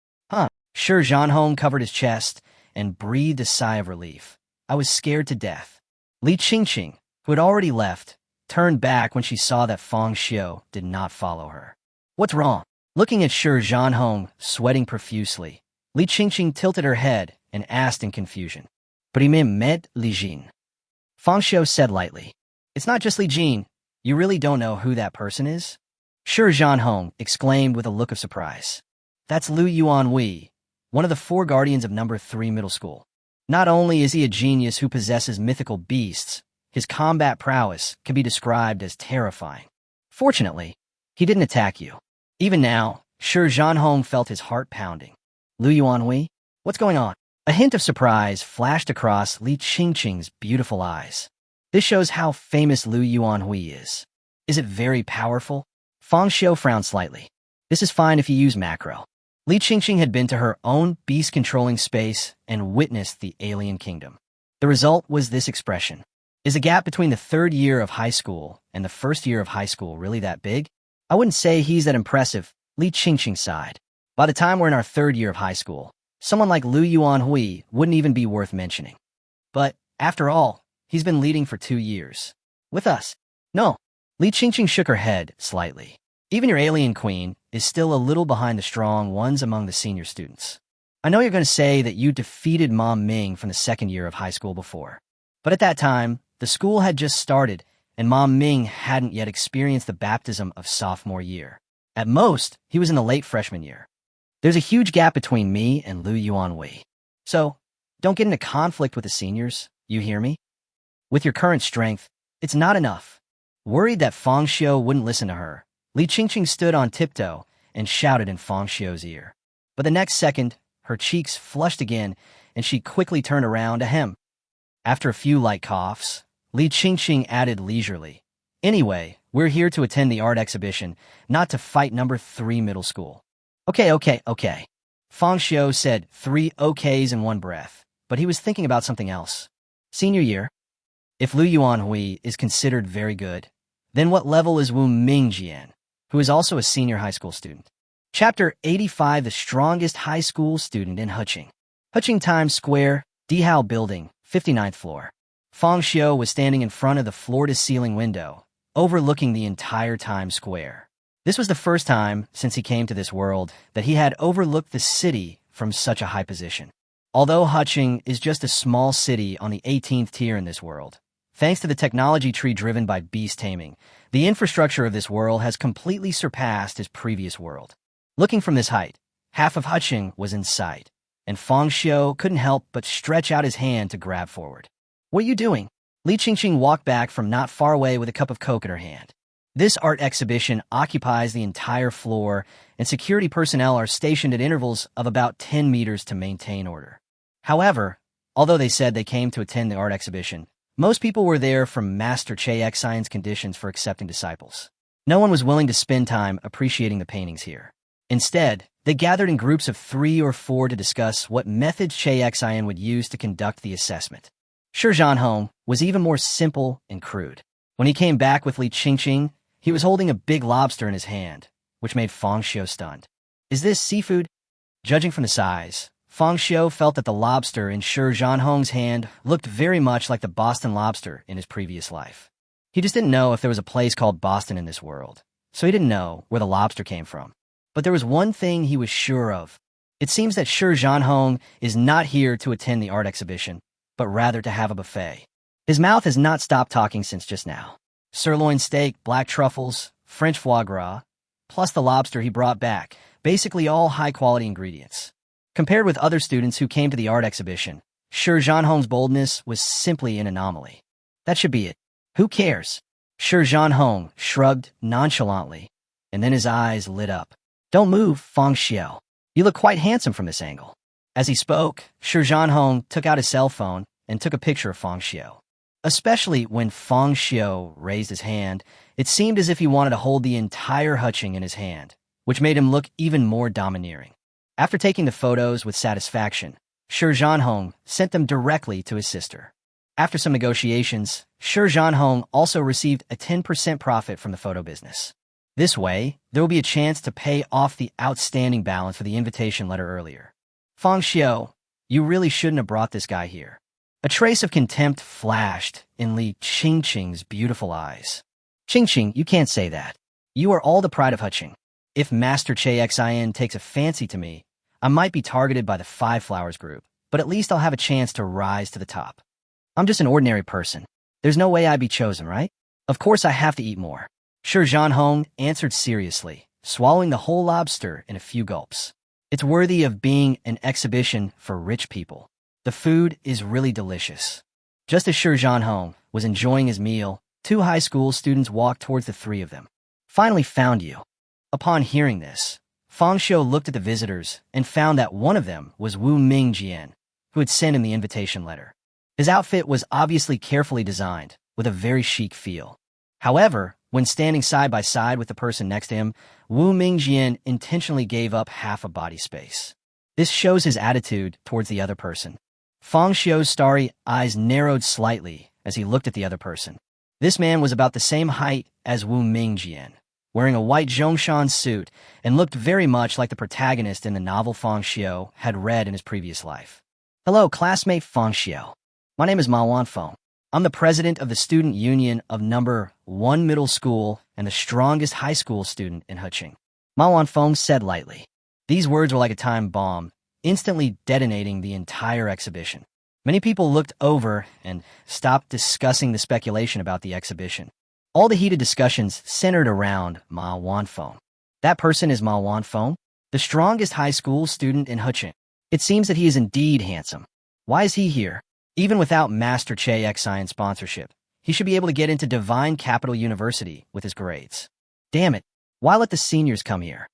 Speaker 1: Shi Zhanhong covered his chest and breathed a sigh of relief. "I was scared to death." Li Qingqing, who had already left, turned back when she saw that Fang Xiu did not follow her. "What's wrong?" Looking at Shi Zhanhong sweating profusely, Li Qingqing tilted her head and asked in confusion. "Prime med Li Jin." Fang Xiu said lightly. "It's not just Li Jin. You really don't know who that person is?" Shi Zhanhong exclaimed with a look of surprise. "That's Liu Yuanhui, one of the 4 guardians of number 3 middle school. Not only is he a genius who possesses mythical beasts, his combat prowess can be described as terrifying. Fortunately, he didn't attack you." Even now, Shi Zhanhong felt his heart pounding. "Liu Yuanhui? What's going on?" A hint of surprise flashed across Li Qingqing's beautiful eyes. This shows how famous Liu Yuanhui is. Is it very powerful? Fang Xiu frowned slightly. "This is fine if you use macro." Li Qingqing had been to her own beast-controlling space and witnessed the alien kingdom. The result was this expression. Is the gap between the third year of high school and the first year of high school really that big? I wouldn't say he's that impressive, Li Qingqing sighed. By the time we're in our third year of high school, someone like Lu Yuanhui wouldn't even be worth mentioning. But, after all, he's been leading for 2 years. With us. No. Li Qingqing shook her head slightly. Even your alien queen is still a little behind the strong ones among the senior students. I know you're going to say that you defeated Mom Ming from the second year of high school before. But at that time, the school had just started, and Mom Ming hadn't yet experienced the baptism of sophomore year. At most, he was in the late freshman year. There's a huge gap between me and Lu Yuanhui. So, don't get into conflict with the seniors, you hear me? With your current strength, it's not enough. Worried that Fang Xiu wouldn't listen to her, Li Qingqing stood on tiptoe and shouted in Fang Xiu's ear. But the next second, her cheeks flushed again, and she quickly turned around to him. After a few light coughs, Li Qingqing added leisurely, "Anyway, we're here to attend the art exhibition, not to fight number 3 middle school." Okay. Fang Xiu said 3 okays in one breath, but he was thinking about something else. Senior year? If Lu Yuanhui is considered very good, then what level is Wu Mingjian, who is also a senior high school student? Chapter 85, the strongest high school student in Huqing. Huqing Times Square, Dihao Building, 59th floor. Fang Xiu was standing in front of the floor-to-ceiling window, overlooking the entire Times Square. This was the first time, since he came to this world, that he had overlooked the city from such a high position. Although Huqing is just a small city on the 18th tier in this world, thanks to the technology tree driven by Beast-Taming, the infrastructure of this world has completely surpassed his previous world. Looking from this height, half of Huqing was in sight, and Fang Xiu couldn't help but stretch out his hand to grab forward. "What are you doing?" Li Qingqing walked back from not far away with a cup of coke in her hand. This art exhibition occupies the entire floor, and security personnel are stationed at intervals of about 10 meters to maintain order. However, although they said they came to attend the art exhibition, most people were there from Master Chayek-Xian's conditions for accepting disciples. No one was willing to spend time appreciating the paintings here. Instead, they gathered in groups of 3 or 4 to discuss what methods Chayek-Xian would use to conduct the assessment. Shi Zhanhong was even more simple and crude. When he came back with Li Qingqing, he was holding a big lobster in his hand, which made Fang Xiu stunned. "Is this seafood?" Judging from the size, Fang Xiu felt that the lobster in Shi Zhanhong's hand looked very much like the Boston lobster in his previous life. He just didn't know if there was a place called Boston in this world, so he didn't know where the lobster came from. But there was one thing he was sure of. It seems that Shi Zhanhong is not here to attend the art exhibition, but rather to have a buffet. His mouth has not stopped talking since just now. Sirloin steak, black truffles, French foie gras, plus the lobster he brought back, basically all high-quality ingredients. Compared with other students who came to the art exhibition, Shi Zhanhong's boldness was simply an anomaly. That should be it. Who cares? Shi Zhanhong shrugged nonchalantly, and then his eyes lit up. "Don't move, Fang Xiu. You look quite handsome from this angle." As he spoke, Shi Zhanhong took out his cell phone and took a picture of Fang Xiu. Especially when Fang Xiu raised his hand, it seemed as if he wanted to hold the entire Huqing in his hand, which made him look even more domineering. After taking the photos with satisfaction, Shi Zhanhong sent them directly to his sister. After some negotiations, Shi Zhanhong also received a 10% profit from the photo business. This way, there will be a chance to pay off the outstanding balance for the invitation letter earlier. "Fang Xiu, you really shouldn't have brought this guy here." A trace of contempt flashed in Li Qingqing's beautiful eyes. "Qingqing, you can't say that. You are all the pride of Huqing. If Master Chayek-Xian takes a fancy to me, I might be targeted by the Five Flowers group, but at least I'll have a chance to rise to the top. I'm just an ordinary person. There's no way I'd be chosen, right? Of course I have to eat more." Shi Zhanhong answered seriously, swallowing the whole lobster in a few gulps. "It's worthy of being an exhibition for rich people. The food is really delicious." Just as Shi Zhanhong was enjoying his meal, 2 high school students walked towards the 3 of them. "Finally found you." Upon hearing this, Fang Xiu looked at the visitors and found that one of them was Wu Mingjian, who had sent him the invitation letter. His outfit was obviously carefully designed, with a very chic feel. However, when standing side by side with the person next to him, Wu Mingjian intentionally gave up half a body space. This shows his attitude towards the other person. Fang Xiu's starry eyes narrowed slightly as he looked at the other person. This man was about the same height as Wu Mingjian, wearing a white Zhongshan suit, and looked very much like the protagonist in the novel Fang Xiu had read in his previous life. Hello, classmate Fang Xiu. My name is Ma Wanfeng. I'm the president of the student union of number 1 middle school and the strongest high school student in Heqing. Ma Wanfeng said lightly. These words were like a time bomb, instantly detonating the entire exhibition. Many people looked over and stopped discussing the speculation about the exhibition. All the heated discussions centered around Ma Wanfeng. That person is Ma Wanfeng, the strongest high school student in Heqing. It seems that he is indeed handsome. Why is he here? Even without Master Che Xian sponsorship, he should be able to get into Divine Capital University with his grades. Damn it, why let the seniors come here?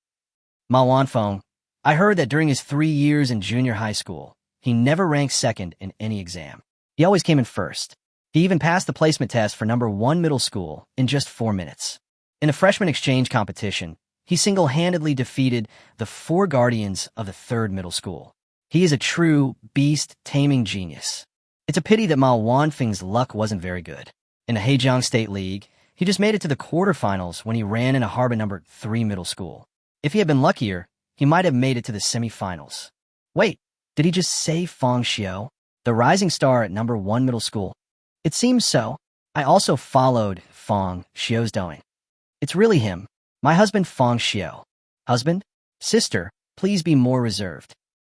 Speaker 1: Ma Wanfeng, I heard that during his 3 years in junior high school, he never ranked second in any exam. He always came in first. He even passed the placement test for number 1 middle school in just 4 minutes. In a freshman exchange competition, he single-handedly defeated the 4 guardians of the 3rd middle school. He is a true Beast-Taming genius. It's a pity that Ma Wanfeng's luck wasn't very good. In the Hejiang State League, he just made it to the quarterfinals when he ran in a Harbin number 3 middle school. If he had been luckier, he might have made it to the semifinals. Wait, did he just say Fang Xiu, the rising star at number 1 middle school? It seems so. I also followed Fang Xiu's doing. It's really him, my husband Fang Xiu. Husband? Sister, please be more reserved.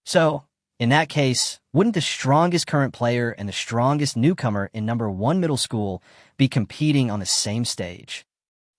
Speaker 1: So, in that case, wouldn't the strongest current player and the strongest newcomer in number 1 middle school be competing on the same stage?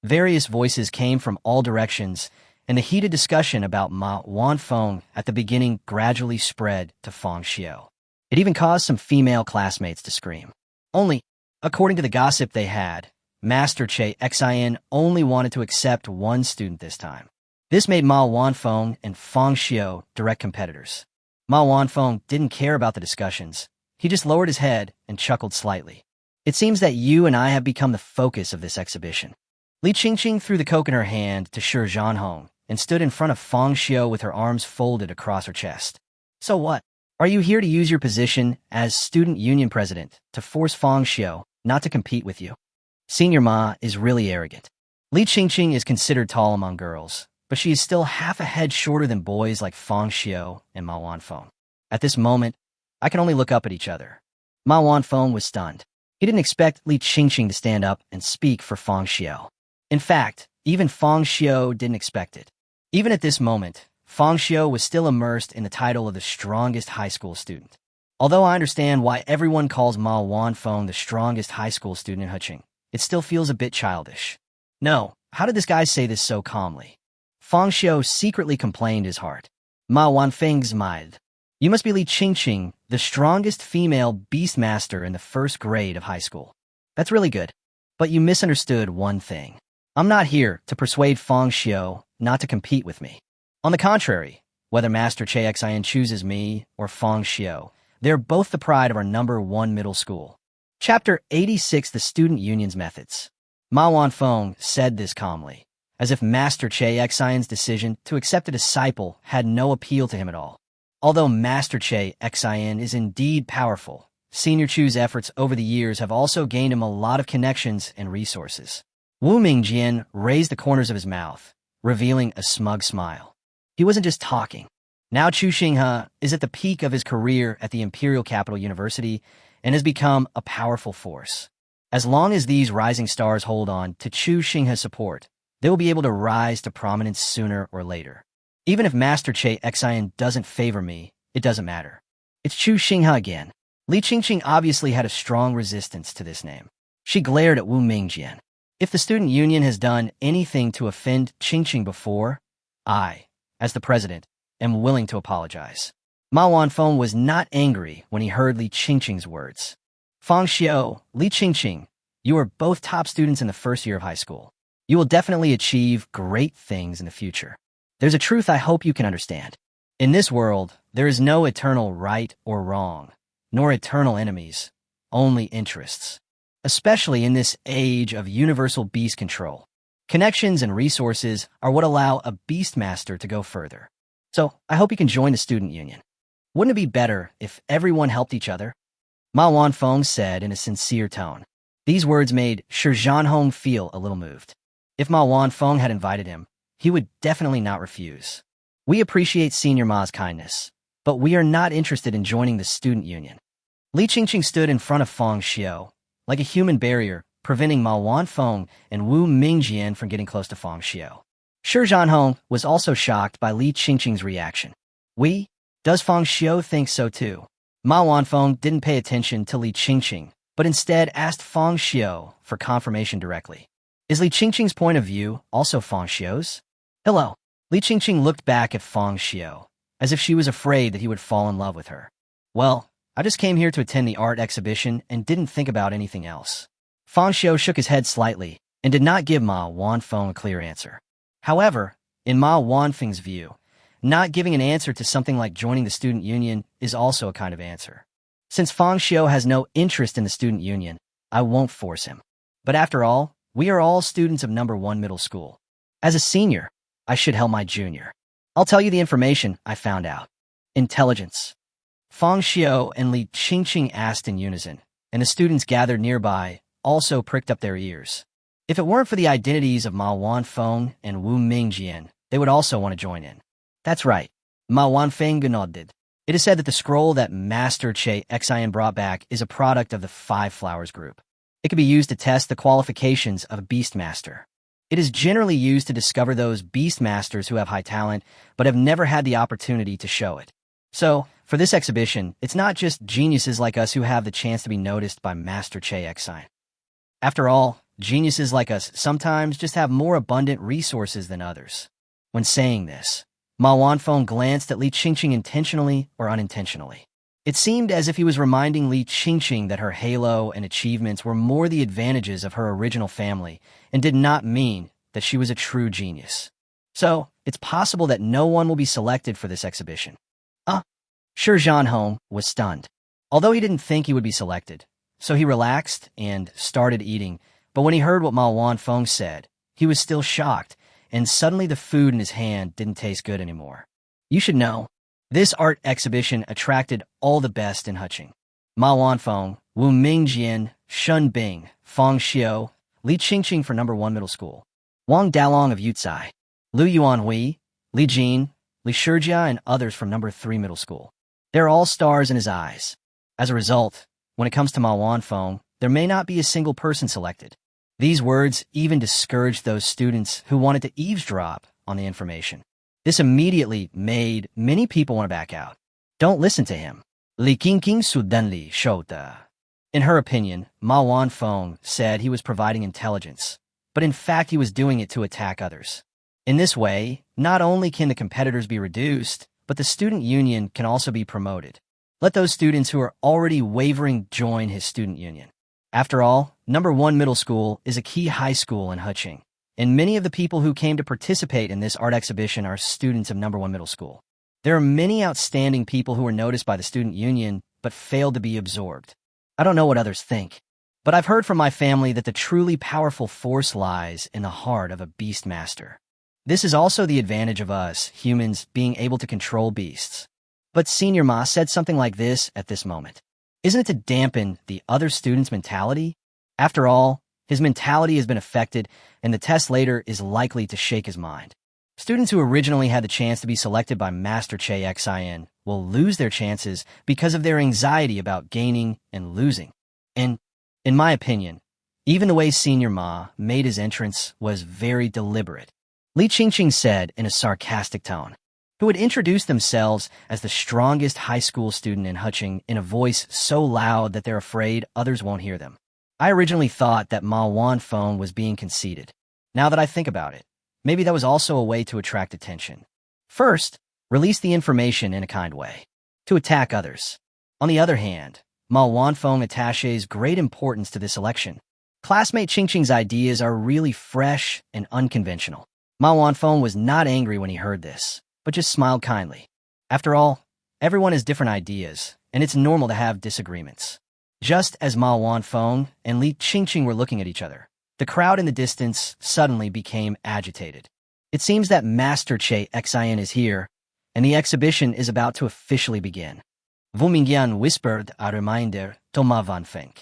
Speaker 1: Various voices came from all directions, and the heated discussion about Ma Wanfeng at the beginning gradually spread to Fang Xiu. It even caused some female classmates to scream. Only, according to the gossip they had, Master Che Xian only wanted to accept 1 student this time. This made Ma Wanfeng and Fang Xiu direct competitors. Ma Wanfeng didn't care about the discussions. He just lowered his head and chuckled slightly. It seems that you and I have become the focus of this exhibition. Li Qingqing threw the coke in her hand to Shi Zhanhong and stood in front of Fang Xiu with her arms folded across her chest. So what? Are you here to use your position as student union president to force Fang Xiu not to compete with you? Senior Ma is really arrogant. Li Qingqing is considered tall among girls, but she is still half a head shorter than boys like Fang Xiu and Ma Wanfeng. At this moment, I can only look up at each other. Ma Wanfeng was stunned. He didn't expect Li Qingqing to stand up and speak for Fang Xiu. In fact, even Fang Xiu didn't expect it. Even at this moment, Fang Xiu was still immersed in the title of the strongest high school student. Although I understand why everyone calls Ma Wanfeng the strongest high school student in Heqing, it still feels a bit childish. No, how did this guy say this so calmly? Fang Xiu secretly complained his heart. Ma Wanfeng smiled. You must be Li Qingqing, the strongest female beastmaster in the 1st grade of high school. That's really good. But you misunderstood one thing. I'm not here to persuade Fang Xiu not to compete with me. On the contrary, whether Master Che Xian chooses me or Fang Xiu, they're both the pride of our number 1 middle school. Chapter 86, The Student Union's Methods. Ma Wanfeng said this calmly, as if Master Che Xian's decision to accept a disciple had no appeal to him at all. Although Master Che Xian is indeed powerful, Senior Chu's efforts over the years have also gained him a lot of connections and resources. Wu Mingjian raised the corners of his mouth, revealing a smug smile. He wasn't just talking. Now Chu Xinghe is at the peak of his career at the Imperial Capital University and has become a powerful force. As long as these rising stars hold on to Chu Xinghe's support, they will be able to rise to prominence sooner or later. Even if Master Che Xian doesn't favor me, it doesn't matter. It's Chu Xinghe again. Li Qingqing obviously had a strong resistance to this name. She glared at Wu Mingjian. If the student union has done anything to offend Qingqing before, I, as the president, am willing to apologize. Ma Wanfeng was not angry when he heard Li Qingqing's words. Fang Xiu, Li Qingqing, you are both top students in the 1st year of high school. You will definitely achieve great things in the future. There's a truth I hope you can understand. In this world, there is no eternal right or wrong, nor eternal enemies, only interests. Especially in this age of universal beast control. Connections and resources are what allow a beastmaster to go further. So, I hope you can join the student union. Wouldn't it be better if everyone helped each other? Ma Wanfeng said in a sincere tone. These words made Shi Zhanhong feel a little moved. If Ma Wanfeng had invited him, he would definitely not refuse. We appreciate Senior Ma's kindness, but we are not interested in joining the student union. Li Qingqing stood in front of Fang Xiu, like a human barrier, preventing Ma Wanfeng and Wu Mingjian from getting close to Fang Xiu. Shi Zhanhong was also shocked by Li Qingqing's reaction. Does Fang Xiu think so too? Ma Wanfeng didn't pay attention to Li Qingqing, but instead asked Fang Xiu for confirmation directly. Is Li Qingqing's point of view also Fang Xiu's? Hello. Li Qingqing looked back at Fang Xiu, as if she was afraid that he would fall in love with her. Well, I just came here to attend the art exhibition and didn't think about anything else. Fang Xiu shook his head slightly and did not give Ma Wanfeng a clear answer. However, in Ma Wanfeng's view, not giving an answer to something like joining the student union is also a kind of answer. Since Fang Xiu has no interest in the student union, I won't force him. But after all, we are all students of number 1 middle school. As a senior, I should help my junior. I'll tell you the information I found out. Intelligence. Fang Xiu and Li Qingqing asked in unison, and the students gathered nearby also pricked up their ears. If it weren't for the identities of Ma Wanfeng and Wu Mingjian, they would also want to join in. That's right. Ma Wanfeng nodded. It is said that the scroll that Master Che Xian brought back is a product of the Five Flowers group. It can be used to test the qualifications of a Beastmaster. It is generally used to discover those Beastmasters who have high talent, but have never had the opportunity to show it. So, for this exhibition, it's not just geniuses like us who have the chance to be noticed by Master Che Xian. After all, geniuses like us sometimes just have more abundant resources than others. When saying this, Ma Wanfeng glanced at Li Qingqing intentionally or unintentionally. It seemed as if he was reminding Li Qingqing that her halo and achievements were more the advantages of her original family and did not mean that she was a true genius. So, it's possible that no one will be selected for this exhibition. Shi Zhanhong was stunned. Although he didn't think he would be selected, so he relaxed and started eating, but when he heard what Ma Wanfeng said, he was still shocked, and suddenly the food in his hand didn't taste good anymore. You should know, this art exhibition attracted all the best in Huqing. Ma Wanfeng, Wu Mingjian, Shun Bing, Fang Xiu, Li Qingqing for number 1 middle school, Wang Dalong of Yucai, Lu Yuanhui, Li Jin, Li Shijia, and others from number 3 middle school. They're all stars in his eyes. As a result, when it comes to Ma Wanfeng, there may not be a single person selected. These words even discouraged those students who wanted to eavesdrop on the information. This immediately made many people want to back out. Don't listen to him. Li Qingqing suddenly showed. In her opinion, Ma Wanfeng said he was providing intelligence, but in fact he was doing it to attack others. In this way, not only can the competitors be reduced, but the student union can also be promoted. Let those students who are already wavering join his student union. After all, number 1 middle school is a key high school in Huqing, and many of the people who came to participate in this art exhibition are students of number 1 middle school. There are many outstanding people who were noticed by the student union, but failed to be absorbed. I don't know what others think, but I've heard from my family that the truly powerful force lies in the heart of a Beastmaster. This is also the advantage of us, humans, being able to control beasts. But Senior Ma said something like this at this moment. Isn't it to dampen the other student's mentality? After all, his mentality has been affected, and the test later is likely to shake his mind. Students who originally had the chance to be selected by Master Che Xian will lose their chances because of their anxiety about gaining and losing. And, in my opinion, even the way Senior Ma made his entrance was very deliberate. Li Qingqing said in a sarcastic tone, who had introduced themselves as the strongest high school student in Huqing in a voice so loud that they're afraid others won't hear them. I originally thought that Ma Wanfeng was being conceited. Now that I think about it, maybe that was also a way to attract attention. First, release the information in a kind way, to attack others. On the other hand, Ma Wanfeng attaches great importance to this election. Classmate Qingqing's ideas are really fresh and unconventional. Ma Wanfeng was not angry when he heard this, but just smiled kindly. After all, everyone has different ideas, and it's normal to have disagreements. Just as Ma Wanfeng and Li Qingqing were looking at each other, the crowd in the distance suddenly became agitated. It seems that Master Che Xian is here, and the exhibition is about to officially begin. Wu Mingyan whispered a reminder to Ma Wanfeng.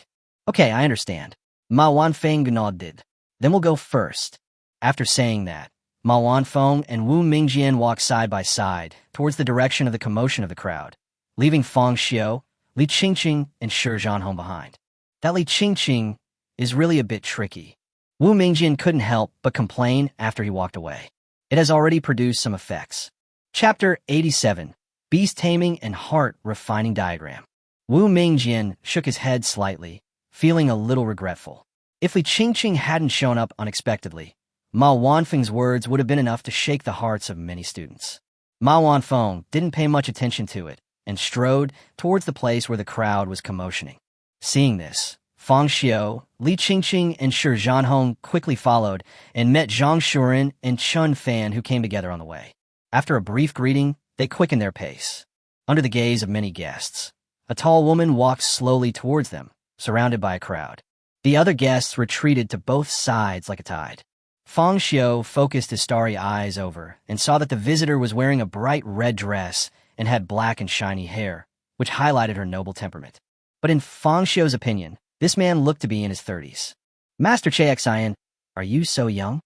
Speaker 1: Okay, I understand. Ma Wanfeng nodded. Then we'll go first. After saying that, Ma Wanfeng and Wu Mingjian walked side by side towards the direction of the commotion of the crowd, leaving Fang Xiu, Li Qingqing, and Shi Zhanhong behind. That Li Qingqing is really a bit tricky. Wu Mingjian couldn't help but complain after he walked away. It has already produced some effects. Chapter 87, Beast-Taming and Heart Refining Diagram. Wu Mingjian shook his head slightly, feeling a little regretful. If Li Qingqing hadn't shown up unexpectedly, Ma Wanfeng's words would have been enough to shake the hearts of many students. Ma Wanfeng didn't pay much attention to it and strode towards the place where the crowd was commotioning. Seeing this, Fang Xiu, Li Qingqing, and Shi Zhanhong quickly followed and met Zhang Shuren and Chun Fan, who came together on the way. After a brief greeting, they quickened their pace. Under the gaze of many guests, a tall woman walked slowly towards them, surrounded by a crowd. The other guests retreated to both sides like a tide. Fang Xiu focused his starry eyes over and saw that the visitor was wearing a bright red dress and had black and shiny hair, which highlighted her noble temperament. But in Fang Xiu's opinion, this man looked to be in his 30s. Master Che Xian, are you so young?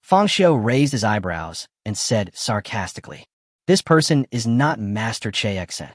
Speaker 1: Fang Xiu raised his eyebrows and said sarcastically, this person is not Master Che Xian.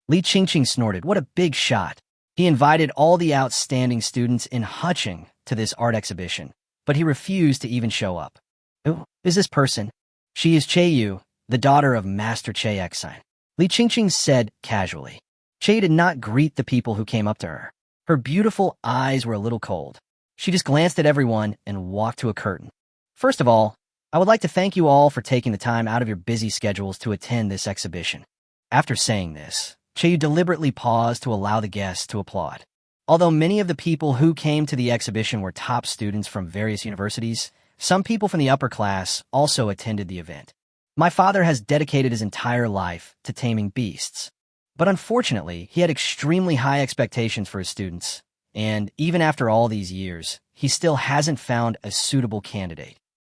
Speaker 1: Li Qingqing snorted, what a big shot. He invited all the outstanding students in Hucheng to this art exhibition, but he refused to even show up. Who is this person? She is Che Yu, the daughter of Master Che Xian. Li Qingqing said casually. Che did not greet the people who came up to her. Her beautiful eyes were a little cold. She just glanced at everyone and walked to a curtain. First of all, I would like to thank you all for taking the time out of your busy schedules to attend this exhibition. After saying this, Che Yu deliberately paused to allow the guests to applaud. Although many of the people who came to the exhibition were top students from various universities, some people from the upper class also attended the event. My father has dedicated his entire life to taming beasts. But unfortunately, he had extremely high expectations for his students, and even after all these years, he still hasn't found a suitable candidate.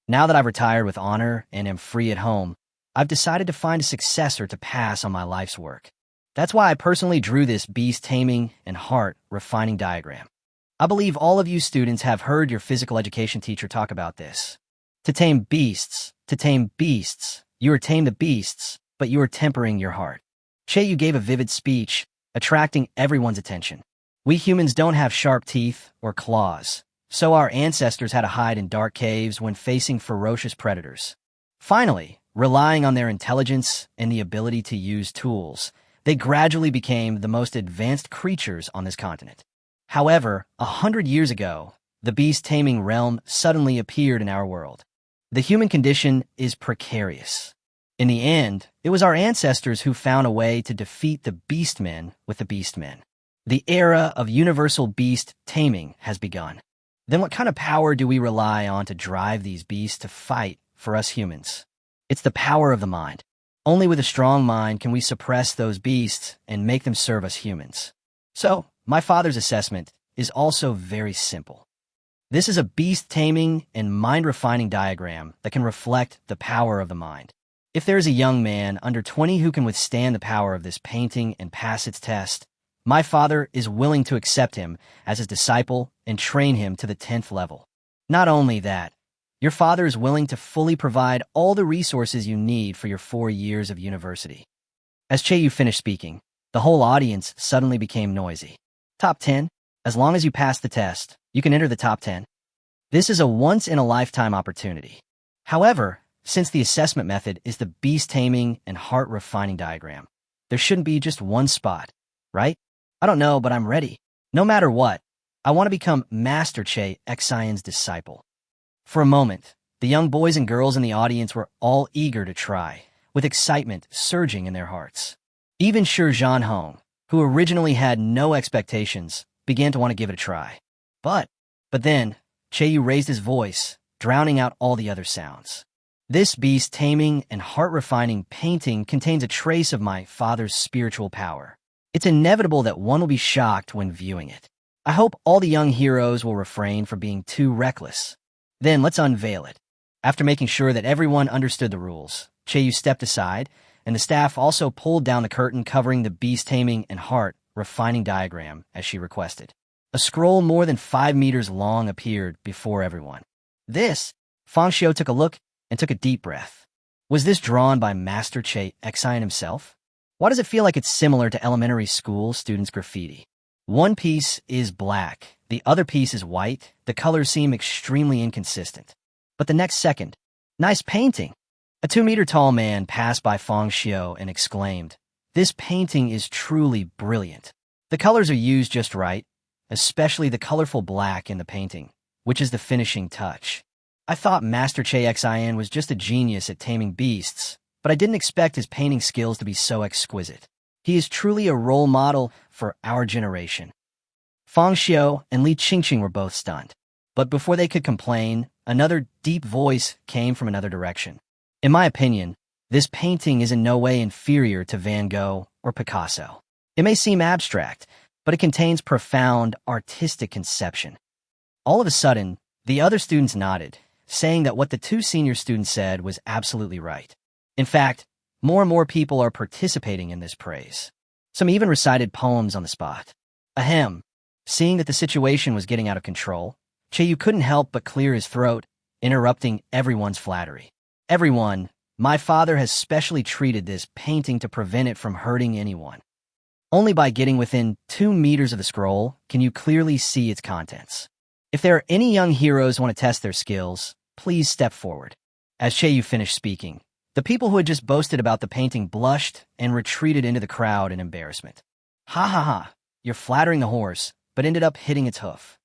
Speaker 1: Now that I've retired with honor and am free at home, I've decided to find a successor to pass on my life's work. That's why I personally drew this beast-taming and heart refining diagram. I believe all of you students have heard your physical education teacher talk about this. To tame beasts, you are tame the beasts, but you are tempering your heart. Che Yu gave a vivid speech, attracting everyone's attention. We humans don't have sharp teeth or claws, so our ancestors had to hide in dark caves when facing ferocious predators. Finally, relying on their intelligence and the ability to use tools, they gradually became the most advanced creatures on this continent. However, 100 years ago, the beast-taming realm suddenly appeared in our world. The human condition is precarious. In the end, it was our ancestors who found a way to defeat the beastmen with the beastmen. The era of universal beast-taming has begun. Then what kind of power do we rely on to drive these beasts to fight for us humans? It's the power of the mind. Only with a strong mind can we suppress those beasts and make them serve us humans. So, my father's assessment is also very simple. This is a beast-taming and mind-refining diagram that can reflect the power of the mind. If there is a young man under 20 who can withstand the power of this painting and pass its test, my father is willing to accept him as his disciple and train him to the 10th level. Not only that, your father is willing to fully provide all the resources you need for your 4 years of university. As Che Yu finished speaking, the whole audience suddenly became noisy. Top 10? As long as you pass the test, you can enter the top 10. This is a once-in-a-lifetime opportunity. However, since the assessment method is the beast-taming and heart-refining diagram, there shouldn't be just one spot, right? I don't know, but I'm ready. No matter what, I want to become Master Che Xian's disciple. For a moment, the young boys and girls in the audience were all eager to try, with excitement surging in their hearts. Even Shi Zhanhong, who originally had no expectations, began to want to give it a try. But then, Che Yu raised his voice, drowning out all the other sounds. This beast-taming and heart-refining painting contains a trace of my father's spiritual power. It's inevitable that one will be shocked when viewing it. I hope all the young heroes will refrain from being too reckless. Then let's unveil it. After making sure that everyone understood the rules, Che Yu stepped aside, and the staff also pulled down the curtain covering the Beast-Taming and heart refining diagram as she requested. A scroll more than 5 meters long appeared before everyone. Fang Xiu took a look and took a deep breath. Was this drawn by Master Che Xian himself? Why does it feel like it's similar to elementary school students' graffiti? One piece is black, the other piece is white. The colors seem extremely inconsistent. But the next second, nice painting. A 2-meter-tall man passed by Fang Xiu and exclaimed, "This painting is truly brilliant. The colors are used just right, especially the colorful black in the painting, which is the finishing touch. I thought Master Che Xian was just a genius at taming beasts, but I didn't expect his painting skills to be so exquisite. He is truly a role model for our generation." Fang Xiu and Li Qingqing were both stunned. But before they could complain, another deep voice came from another direction. "In my opinion, this painting is in no way inferior to Van Gogh or Picasso. It may seem abstract, but it contains profound artistic conception." All of a sudden, the other students nodded, saying that what the 2 senior students said was absolutely right. In fact, more and more people are participating in this praise. Some even recited poems on the spot. Ahem. Seeing that the situation was getting out of control, Che couldn't help but clear his throat, interrupting everyone's flattery. "Everyone, my father has specially treated this painting to prevent it from hurting anyone. Only by getting within 2 meters of the scroll can you clearly see its contents. If there are any young heroes who want to test their skills, please step forward." As Che finished speaking, the people who had just boasted about the painting blushed and retreated into the crowd in embarrassment. "Ha ha ha, you're flattering the horse, but ended up hitting its hoof."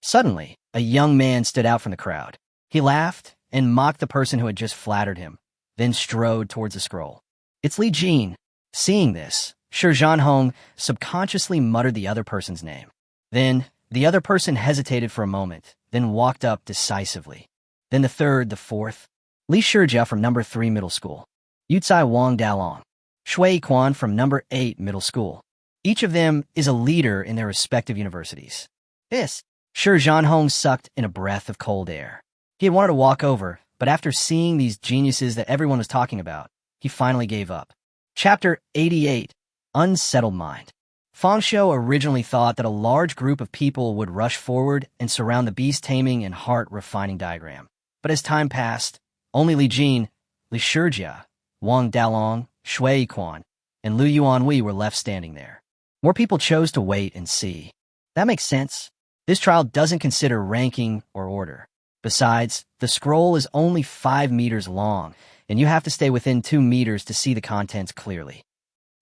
Speaker 1: Suddenly, a young man stood out from the crowd. He laughed and mocked the person who had just flattered him, then strode towards the scroll. "It's Li Jin." Seeing this, Shi Zhanhong subconsciously muttered the other person's name. Then, the other person hesitated for a moment, then walked up decisively. Then the third, the fourth. Li Shijia from number 3 middle school. Yucai Wang Dalong. Shui Quan from number 8 middle school. Each of them is a leader in their respective universities. Shi Zhanhong sucked in a breath of cold air. He had wanted to walk over, but after seeing these geniuses that everyone was talking about, he finally gave up. Chapter 88. Unsettled Mind. Fang Xiu originally thought that a large group of people would rush forward and surround the Beast-Taming and heart refining diagram. But as time passed, only Li Jin, Li Shijia, Wang Dalong, Shui Quan, and Lu Yuanhui were left standing there. More people chose to wait and see. That makes sense. This trial doesn't consider ranking or order. Besides, the scroll is only 5 meters long, and you have to stay within 2 meters to see the contents clearly.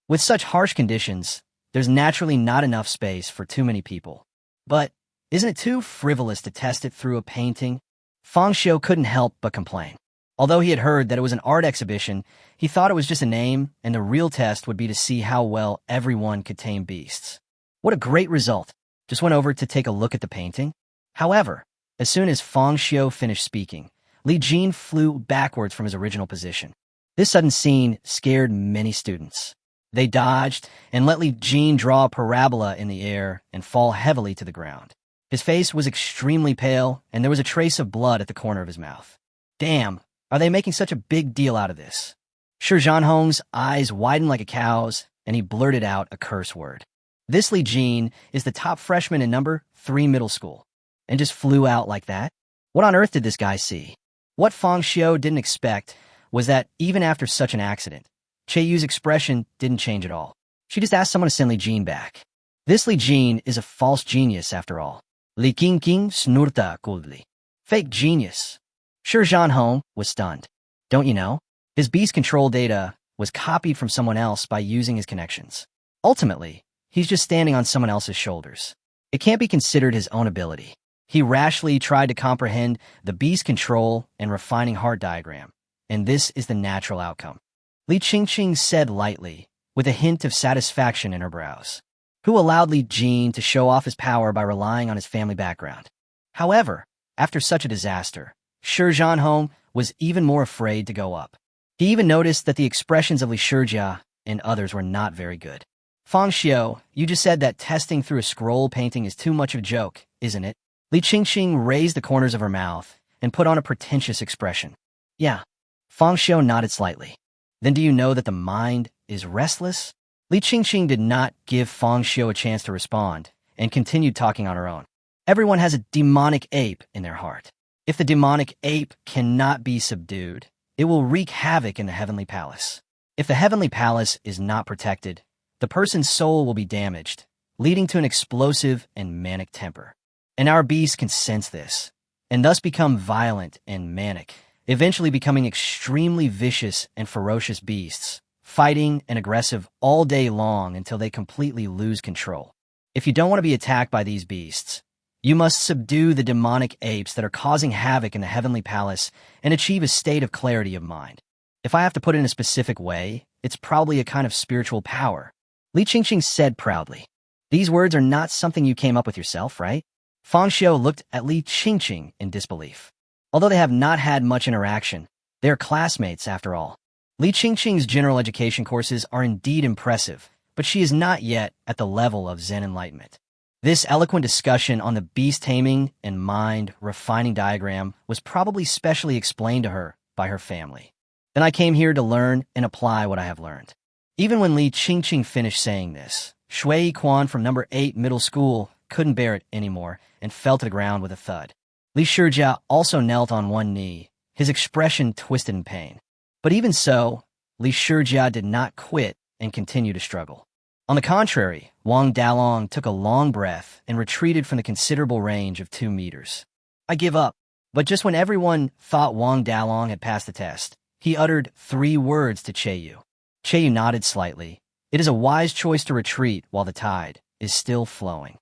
Speaker 1: With such harsh conditions, there's naturally not enough space for too many people. But isn't it too frivolous to test it through a painting? Fang Xiu couldn't help but complain. Although he had heard that it was an art exhibition, he thought it was just a name, and the real test would be to see how well everyone could tame beasts. What a great result. Just went over to take a look at the painting. However, as soon as Fang Xiu finished speaking, Li Jin flew backwards from his original position. This sudden scene scared many students. They dodged and let Li Jin draw a parabola in the air and fall heavily to the ground. His face was extremely pale, and there was a trace of blood at the corner of his mouth. Damn, are they making such a big deal out of this? Shi Zhanhong's eyes widened like a cow's, and he blurted out a curse word. This Li Jin is the top freshman in number 3 middle school, and just flew out like that? What on earth did this guy see? What Fang Xiu didn't expect was that even after such an accident, Che Yu's expression didn't change at all. She just asked someone to send Li Jin back. This Li Jin is a false genius after all. Li Qingqing snurta coldly. Fake genius. Shi Zhanhong was stunned. Don't you know? His beast control data was copied from someone else by using his connections. Ultimately, he's just standing on someone else's shoulders. It can't be considered his own ability. He rashly tried to comprehend the beast control and refining heart diagram, and this is the natural outcome. Li Qingqing said lightly, with a hint of satisfaction in her brows. Who allowed Li Jin to show off his power by relying on his family background? However, after such a disaster, Shi Zhanhong was even more afraid to go up. He even noticed that the expressions of Li Shijia and others were not very good. Fang Xiu, you just said that testing through a scroll painting is too much of a joke, isn't it? Li Qingqing raised the corners of her mouth and put on a pretentious expression. Yeah. Fang Xiu nodded slightly. then do you know that the mind is restless? Li Qingqing did not give Fang Xiu a chance to respond and continued talking on her own. Everyone has a demonic ape in their heart. If the demonic ape cannot be subdued, it will wreak havoc in the heavenly palace. If the heavenly palace is not protected, the person's soul will be damaged, leading to an explosive and manic temper. And our beasts can sense this, and thus become violent and manic, eventually becoming extremely vicious and ferocious beasts, fighting and aggressive all day long until they completely lose control. If you don't want to be attacked by these beasts, you must subdue the demonic apes that are causing havoc in the heavenly palace and achieve a state of clarity of mind. If I have to put it in a specific way, it's probably a kind of spiritual power. Li Qingqing said proudly. These words are not something you came up with yourself, right? Fang Xiu looked at Li Qingqing in disbelief. Although they have not had much interaction, they are classmates after all. Li Qingqing's general education courses are indeed impressive, but she is not yet at the level of Zen enlightenment. This eloquent discussion on the beast-taming and mind-refining diagram was probably specially explained to her by her family. Then I came here to learn and apply what I have learned. Even when Li Qingqing finished saying this, Shui Quan from number 8 middle school couldn't bear it anymore and fell to the ground with a thud. Li Shijia also knelt on one knee, his expression twisted in pain. But even so, Li Shijia did not quit and continue to struggle. On the contrary, Wang Dalong took a long breath and retreated from the considerable range of 2 meters. I give up. But just when everyone thought Wang Dalong had passed the test, he uttered 3 words to Cheyu. Cheyu nodded slightly. It is a wise choice to retreat while the tide is still flowing.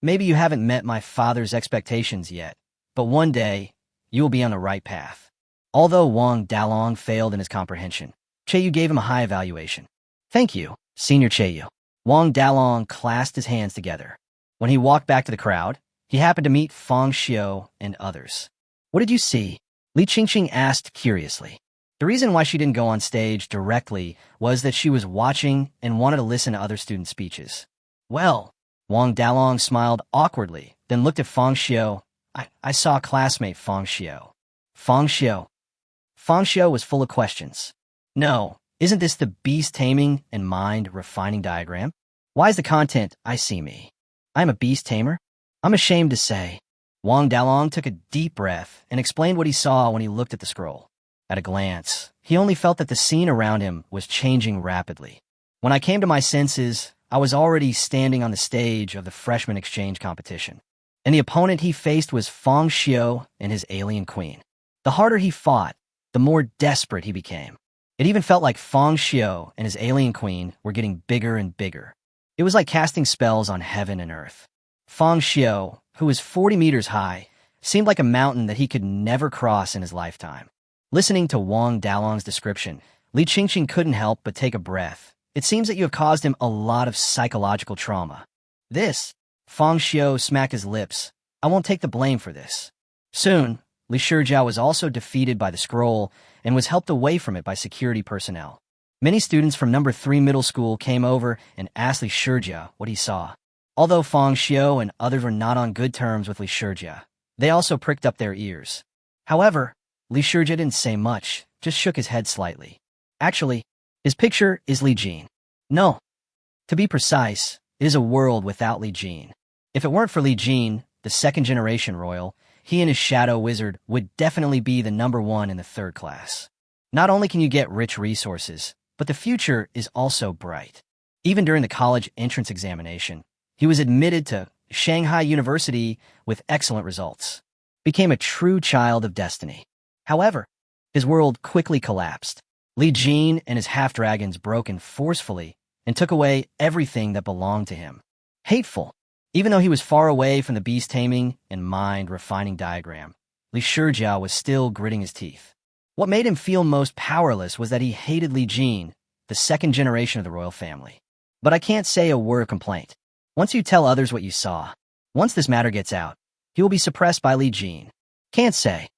Speaker 1: Maybe you haven't met my father's expectations yet, but one day you will be on the right path. Although Wang Dalong failed in his comprehension, Cheyu gave him a high evaluation. Thank you, Senior Cheyu. Wang Dalong clasped his hands together. When he walked back to the crowd, he happened to meet Fang Xiu and others. What did you see? Li Qingqing asked curiously. The reason why she didn't go on stage directly was that she was watching and wanted to listen to other student speeches. Well, Wang Dalong smiled awkwardly, then looked at Fang Xiu. I saw classmate Fang Xiu. Fang Xiu. Fang Xiu was full of questions. No, isn't this the beast-taming and mind-refining diagram? Why is the content, I see me? I'm a beast-tamer? I'm ashamed to say. Wang Dalong took a deep breath and explained what he saw when he looked at the scroll. At a glance, he only felt that the scene around him was changing rapidly. When I came to my senses, I was already standing on the stage of the freshman exchange competition. And the opponent he faced was Fang Xiu and his alien queen. The harder he fought, the more desperate he became. It even felt like Fang Xiu and his alien queen were getting bigger and bigger. It was like casting spells on heaven and earth. Fang Xiu, who was 40 meters high, seemed like a mountain that he could never cross in his lifetime. Listening to Wang Dalong's description, Li Qingqing couldn't help but take a breath. It seems that you have caused him a lot of psychological trauma. This, Fang Xiu smacked his lips. I won't take the blame for this. Soon, Li Shijia was also defeated by the scroll and was helped away from it by security personnel. Many students from number 3 middle school came over and asked Li Shijia what he saw. Although Fang Xiu and others were not on good terms with Li Shijia, they also pricked up their ears. However, Li Shijia didn't say much, just shook his head slightly. Actually, his picture is Li Jin. No. To be precise, it is a world without Li Jin. If it weren't for Li Jin, the 2nd generation royal, he and his shadow wizard would definitely be the number 1 in the 3rd class. Not only can you get rich resources, but the future is also bright. Even during the college entrance examination, he was admitted to Shanghai University with excellent results. Became a true child of destiny. However, his world quickly collapsed. Li Jin and his half-dragons broke in forcefully and took away everything that belonged to him. Hateful. Even though he was far away from the beast-taming and mind-refining diagram, Li Shijia was still gritting his teeth. What made him feel most powerless was that he hated Li Jin, the 2nd generation of the royal family. But I can't say a word of complaint. Once you tell others what you saw, once this matter gets out, he will be suppressed by Li Jin. Can't say.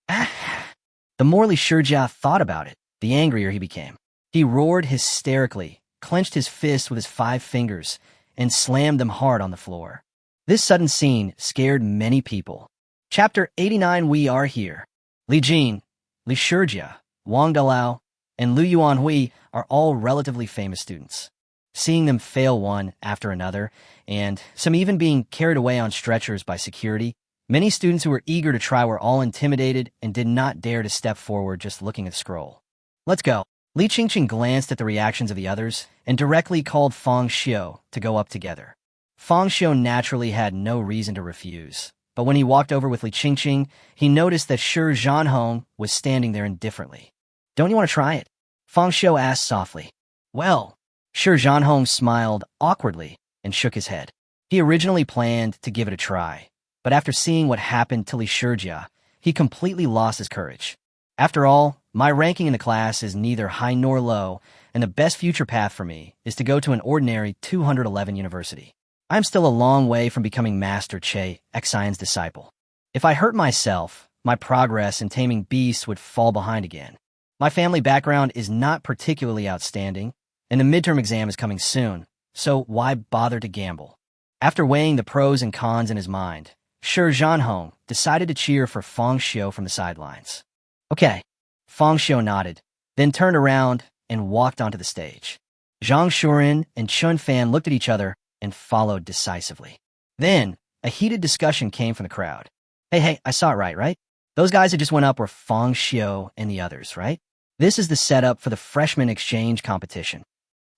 Speaker 1: The more Li Shijia thought about it, the angrier he became. He roared hysterically, clenched his fists with his 5 fingers, and slammed them hard on the floor. This sudden scene scared many people. Chapter 89. We are here. Li Jin, Li Shijia, Wang Dalao, and Liu Yuanhui are all relatively famous students. Seeing them fail one after another, and some even being carried away on stretchers by security, many students who were eager to try were all intimidated and did not dare to step forward just looking at the scroll. Let's go. Li Qingqing glanced at the reactions of the others and directly called Fang Xiu to go up together. Fang Xiu naturally had no reason to refuse, but when he walked over with Li Qingqing, he noticed that Shi Zhanhong was standing there indifferently. "Don't you want to try it?" Fang Xiu asked softly. "Well," Shi Zhanhong smiled awkwardly and shook his head. He originally planned to give it a try, but after seeing what happened to Li Shijia, he completely lost his courage. "After all, my ranking in the class is neither high nor low, and the best future path for me is to go to an ordinary 211 university. I'm still a long way from becoming Master Che, Xian's disciple. If I hurt myself, my progress in taming beasts would fall behind again. My family background is not particularly outstanding, and the midterm exam is coming soon, so why bother to gamble?" After weighing the pros and cons in his mind, Shi Zhanhong decided to cheer for Fang Xiu from the sidelines. "Okay." Fang Xiu nodded, then turned around and walked onto the stage. Zhang Shuren and Chun Fan looked at each other and followed decisively. Then, a heated discussion came from the crowd. Hey, I saw it right? Those guys that just went up were Fang Xiu and the others, right? This is the setup for the freshman exchange competition.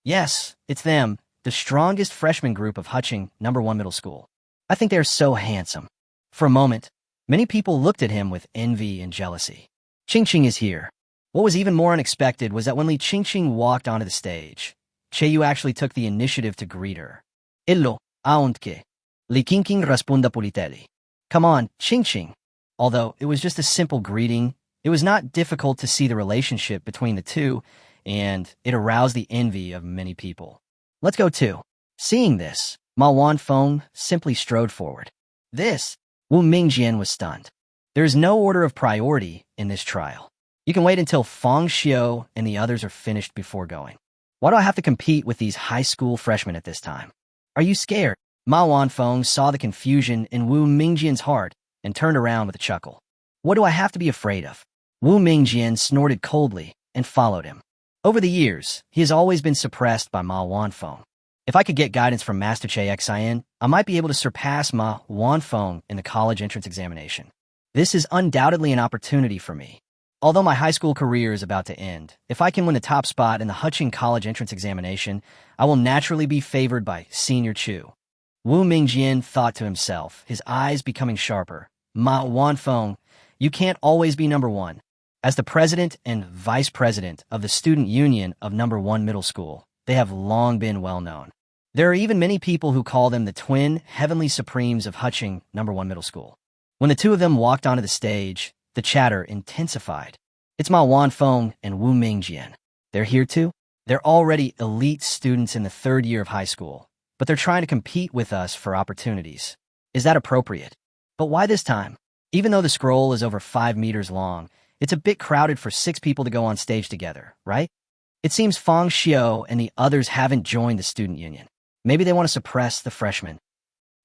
Speaker 1: Yes, it's them, the strongest freshman group of Huching #1 middle school. I think they're so handsome. For a moment, many people looked at him with envy and jealousy. Qingqing is here. What was even more unexpected was that when Li Qingqing walked onto the stage, Cheyu actually took the initiative to greet her. "Illo, aunque. Li Qingqing responda politely." Come on, Qingqing. Although it was just a simple greeting, it was not difficult to see the relationship between the two, and it aroused the envy of many people. "Let's go too." Seeing this, Ma Wanfeng simply strode forward. Wu Mingjian was stunned. There is no order of priority in this trial. You can wait until Fang Xiu and the others are finished before going. Why do I have to compete with these high school freshmen at this time? Are you scared? Ma Wanfeng saw the confusion in Wu Mingjian's heart and turned around with a chuckle. What do I have to be afraid of? Wu Mingjian snorted coldly and followed him. Over the years, he has always been suppressed by Ma Wanfeng. If I could get guidance from Master Che Xian, I might be able to surpass Ma Wanfeng in the college entrance examination. This is undoubtedly an opportunity for me. Although my high school career is about to end, if I can win the top spot in the Huching college entrance examination, I will naturally be favored by Senior Chu. Wu Mingjian thought to himself, his eyes becoming sharper. Ma Wanfeng, you can't always be #1. As the president and vice president of the student union of #1 middle school, they have long been well known. There are even many people who call them the twin heavenly supremes of Huching #1 middle school. When the two of them walked onto the stage, the chatter intensified. It's Ma Wanfeng and Wu Mingjian. They're here too? They're already elite students in the 3rd year of high school, but they're trying to compete with us for opportunities. Is that appropriate? But why this time? Even though the scroll is over 5 meters long, it's a bit crowded for 6 people to go on stage together, right? It seems Fang Xiu and the others haven't joined the student union. Maybe they want to suppress the freshmen.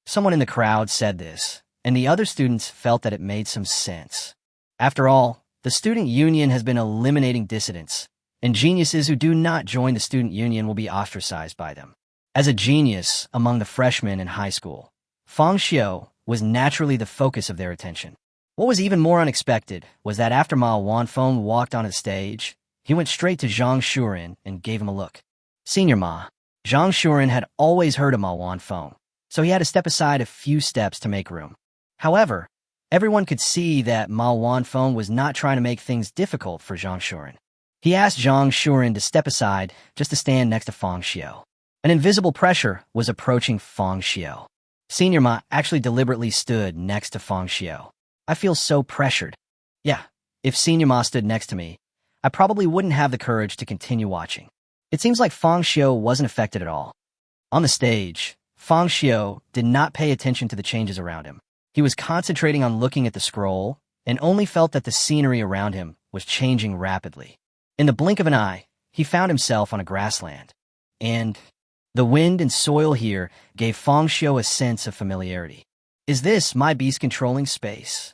Speaker 1: Someone in the crowd said this, and the other students felt that it made some sense. After all, the student union has been eliminating dissidents, and geniuses who do not join the student union will be ostracized by them. As a genius among the freshmen in high school, Fang Xiu was naturally the focus of their attention. What was even more unexpected was that after Ma Wanfeng walked onto the stage, he went straight to Zhang Shuren and gave him a look. Senior Ma. Zhang Shuren had always heard of Ma Wanfeng, so he had to step aside a few steps to make room. However, everyone could see that Ma Wanfeng was not trying to make things difficult for Zhang Shuren. He asked Zhang Shuren to step aside just to stand next to Fang Xiu. An invisible pressure was approaching Fang Xiu. Senior Ma actually deliberately stood next to Fang Xiu. I feel so pressured. Yeah, if Senior Ma stood next to me, I probably wouldn't have the courage to continue watching. It seems like Fang Xiu wasn't affected at all. On the stage, Fang Xiu did not pay attention to the changes around him. He was concentrating on looking at the scroll and only felt that the scenery around him was changing rapidly. In the blink of an eye, he found himself on a grassland. And the wind and soil here gave Fang Xiu a sense of familiarity. Is this my beast controlling space?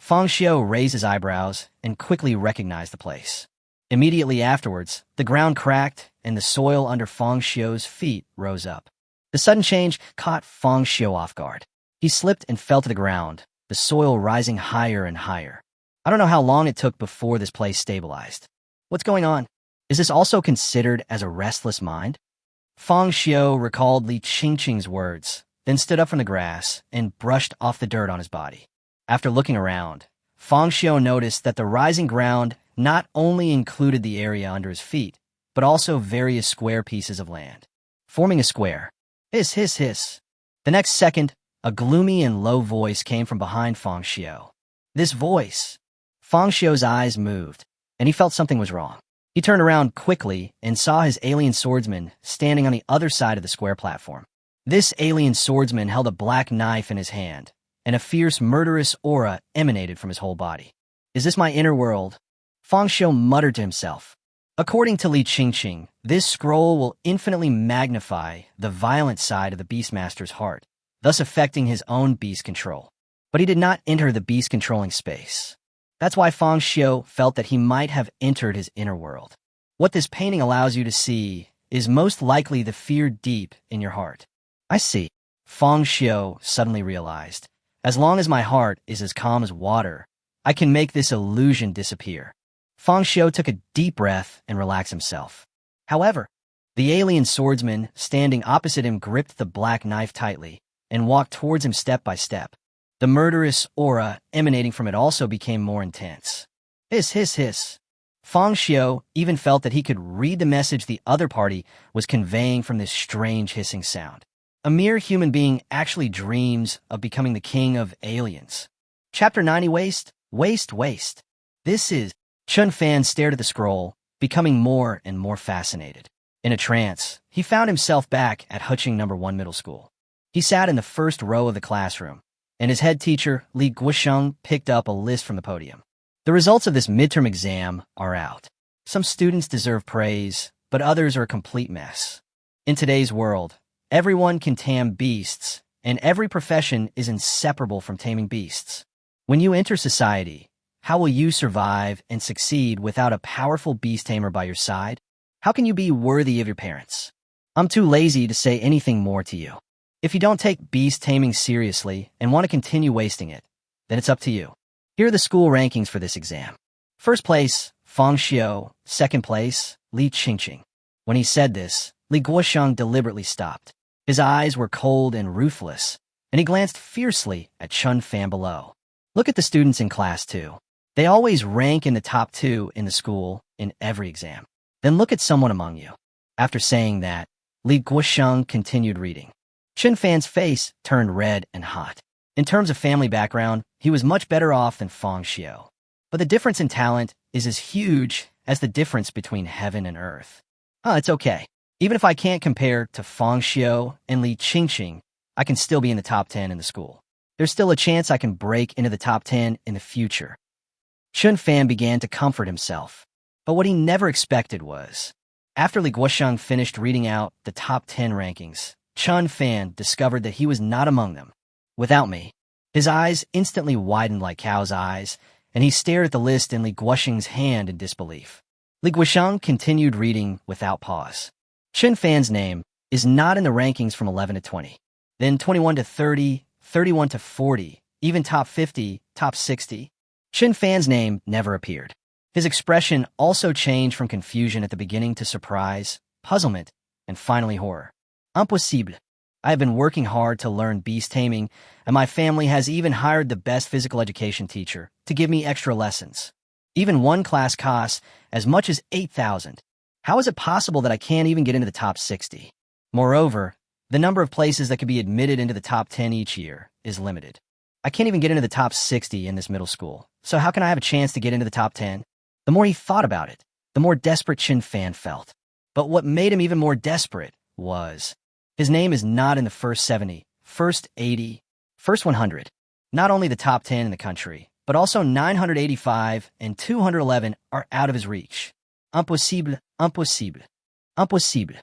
Speaker 1: Fang Xiu raised his eyebrows and quickly recognized the place. Immediately afterwards, the ground cracked and the soil under Fang Xiu's feet rose up. The sudden change caught Fang Xiu off guard. He slipped and fell to the ground, the soil rising higher and higher. I don't know how long it took before this place stabilized. What's going on? Is this also considered as a restless mind? Fang Xiu recalled Li Qingqing's words, then stood up from the grass and brushed off the dirt on his body. After looking around, Fang Xiu noticed that the rising ground not only included the area under his feet, but also various square pieces of land, forming a square. Hiss, hiss, hiss. The next second, a gloomy and low voice came from behind Fang Xiu. This voice. Fang Xiu's eyes moved, and he felt something was wrong. He turned around quickly and saw his alien swordsman standing on the other side of the square platform. This alien swordsman held a black knife in his hand, and a fierce, murderous aura emanated from his whole body. Is this my inner world? Fang Xiu muttered to himself. According to Li Qingqing, this scroll will infinitely magnify the violent side of the Beastmaster's heart, thus affecting his own beast control. But he did not enter the beast-controlling space. That's why Fang Xiu felt that he might have entered his inner world. What this painting allows you to see is most likely the fear deep in your heart. I see. Fang Xiu suddenly realized, as long as my heart is as calm as water, I can make this illusion disappear. Fang Xiu took a deep breath and relaxed himself. However, the alien swordsman standing opposite him gripped the black knife tightly and walked towards him step by step. The murderous aura emanating from it also became more intense. Hiss, hiss, hiss. Fang Xiu even felt that he could read the message the other party was conveying from this strange hissing sound. A mere human being actually dreams of becoming the king of aliens. Chapter 90 Waste, Waste, Waste. This is... Chun Fan stared at the scroll, becoming more and more fascinated. In a trance, he found himself back at Huqing No. 1 Middle School. He sat in the first row of the classroom, and his head teacher, Li Guosheng, picked up a list from the podium. The results of this midterm exam are out. Some students deserve praise, but others are a complete mess. In today's world, everyone can tame beasts, and every profession is inseparable from taming beasts. When you enter society, how will you survive and succeed without a powerful beast tamer by your side? How can you be worthy of your parents? I'm too lazy to say anything more to you. If you don't take beast taming seriously and want to continue wasting it, then it's up to you. Here are the school rankings for this exam. First place, Fang Xiu. Second place, Li Qingqing. When he said this, Li Guosheng deliberately stopped. His eyes were cold and ruthless, and he glanced fiercely at Chun Fan below. Look at the students in class 2. They always rank in the top 2 in the school in every exam. Then look at someone among you. After saying that, Li Guosheng continued reading. Chun Fan's face turned red and hot. In terms of family background, he was much better off than Fang Xiu. But the difference in talent is as huge as the difference between heaven and earth. It's okay. Even if I can't compare to Fang Xiu and Li Qingqing, I can still be in the top 10 in the school. There's still a chance I can break into the top 10 in the future. Chun Fan began to comfort himself. But what he never expected was, after Li Guosheng finished reading out the top 10 rankings, Chun Fan discovered that he was not among them. Without me. His eyes instantly widened like cow's eyes, and he stared at the list in Li Guosheng's hand in disbelief. Li Guosheng continued reading without pause. Chun Fan's name is not in the rankings from 11 to 20, then 21 to 30, 31 to 40, even top 50, top 60. Chun Fan's name never appeared. His expression also changed from confusion at the beginning to surprise, puzzlement, and finally horror. Impossible. I have been working hard to learn beast taming, and my family has even hired the best physical education teacher to give me extra lessons. Even one class costs as much as 8,000. How is it possible that I can't even get into the top 60? Moreover, the number of places that could be admitted into the top 10 each year is limited. I can't even get into the top 60 in this middle school, so how can I have a chance to get into the top 10? The more he thought about it, the more desperate Chun Fan felt. But what made him even more desperate was, his name is not in the first 70, first 80, first 100. Not only the top 10 in the country, but also 985 and 211 are out of his reach. Impossible, impossible, impossible.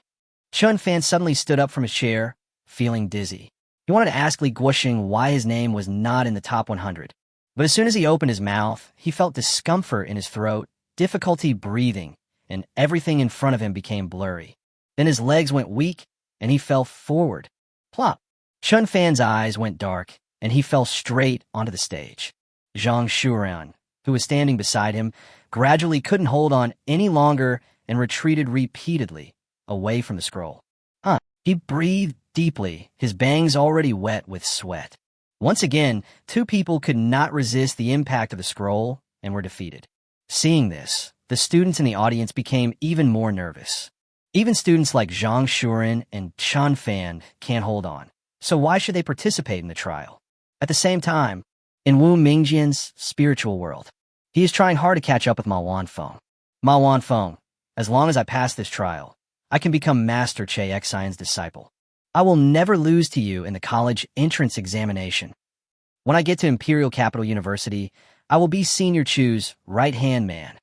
Speaker 1: Chun Fan suddenly stood up from his chair, feeling dizzy. He wanted to ask Li Guosheng why his name was not in the top 100. But as soon as he opened his mouth, he felt discomfort in his throat difficulty breathing, and everything in front of him became blurry. Then his legs went weak, and he fell forward. Plop! Chun Fan's eyes went dark, and he fell straight onto the stage. Zhang Shuran, who was standing beside him, gradually couldn't hold on any longer and retreated repeatedly away from the scroll. He breathed deeply, his bangs already wet with sweat. Once again, two people could not resist the impact of the scroll and were defeated. Seeing this, the students in the audience became even more nervous. Even students like Zhang Shuran and Chun Fan can't hold on, so why should they participate in the trial? At the same time, in Wu Mingjian's spiritual world, he is trying hard to catch up with Ma Wanfeng. Ma Wanfeng, as long as I pass this trial, I can become Master Che Xian's disciple. I will never lose to you in the college entrance examination. When I get to Imperial Capital University, I will be Senior Chu's right-hand man.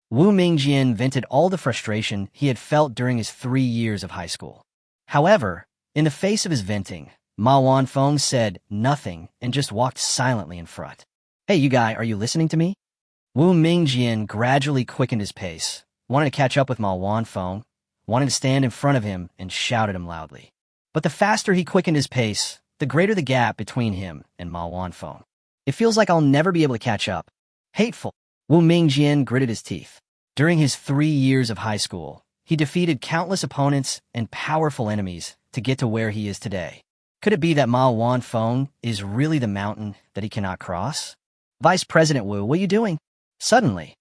Speaker 1: Wu Mingjian vented all the frustration he had felt during his 3 years of high school. However, in the face of his venting, Ma Wanfeng said nothing and just walked silently in front. Hey, you guy, are you listening to me? Wu Mingjian gradually quickened his pace, wanted to catch up with Ma Wanfeng, wanted to stand in front of him and shout at him loudly. But the faster he quickened his pace, the greater the gap between him and Ma Wanfeng. It feels like I'll never be able to catch up. Hateful. Wu Mingjian gritted his teeth. During his 3 years of high school, he defeated countless opponents and powerful enemies to get to where he is today. Could it be that Ma Wanfeng is really the mountain that he cannot cross? Vice President Wu, what are you doing? Suddenly,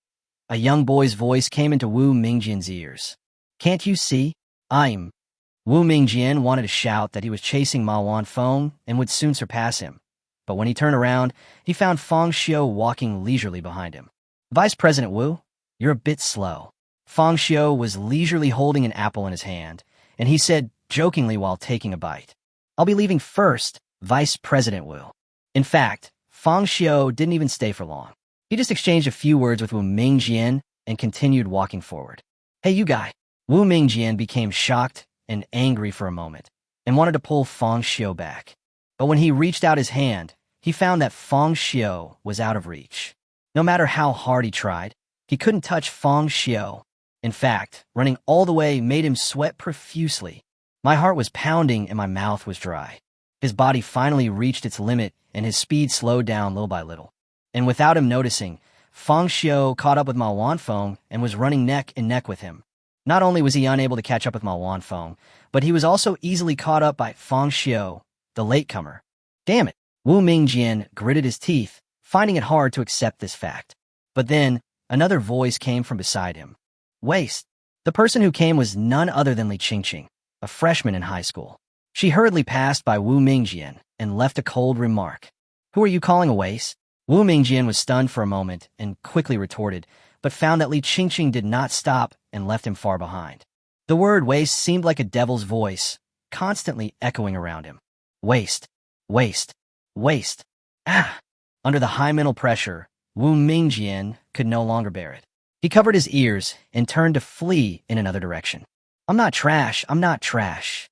Speaker 1: a young boy's voice came into Wu Mingjian's ears. Can't you see? I'm... Wu Mingjian wanted to shout that he was chasing Ma Wanfeng and would soon surpass him. But when he turned around, he found Fang Xiu walking leisurely behind him. Vice President Wu, you're a bit slow. Fang Xiu was leisurely holding an apple in his hand, and he said jokingly while taking a bite, I'll be leaving first, Vice President Wu. In fact, Fang Xiu didn't even stay for long. He just exchanged a few words with Wu Mingjian and continued walking forward. Hey, you guy. Wu Mingjian became shocked and angry for a moment, and wanted to pull Fang Xiu back. But when he reached out his hand, he found that Fang Xiu was out of reach. No matter how hard he tried, he couldn't touch Fang Xiu. In fact, running all the way made him sweat profusely. My heart was pounding and my mouth was dry. His body finally reached its limit and his speed slowed down little by little. And without him noticing, Fang Xiu caught up with Ma Wanfeng and was running neck and neck with him. Not only was he unable to catch up with Ma Wanfeng, but he was also easily caught up by Fang Xiu, the latecomer. Damn it! Wu Mingjian gritted his teeth, finding it hard to accept this fact. But then, another voice came from beside him. Waste. The person who came was none other than Li Qingqing, a freshman in high school. She hurriedly passed by Wu Mingjian and left a cold remark. Who are you calling a waste? Wu Mingjian was stunned for a moment and quickly retorted, but found that Li Qingqing did not stop and left him far behind. The word waste seemed like a devil's voice, constantly echoing around him. Waste, waste, waste. Ah! Under the high mental pressure, Wu Mingjian could no longer bear it. He covered his ears and turned to flee in another direction. I'm not trash, I'm not trash.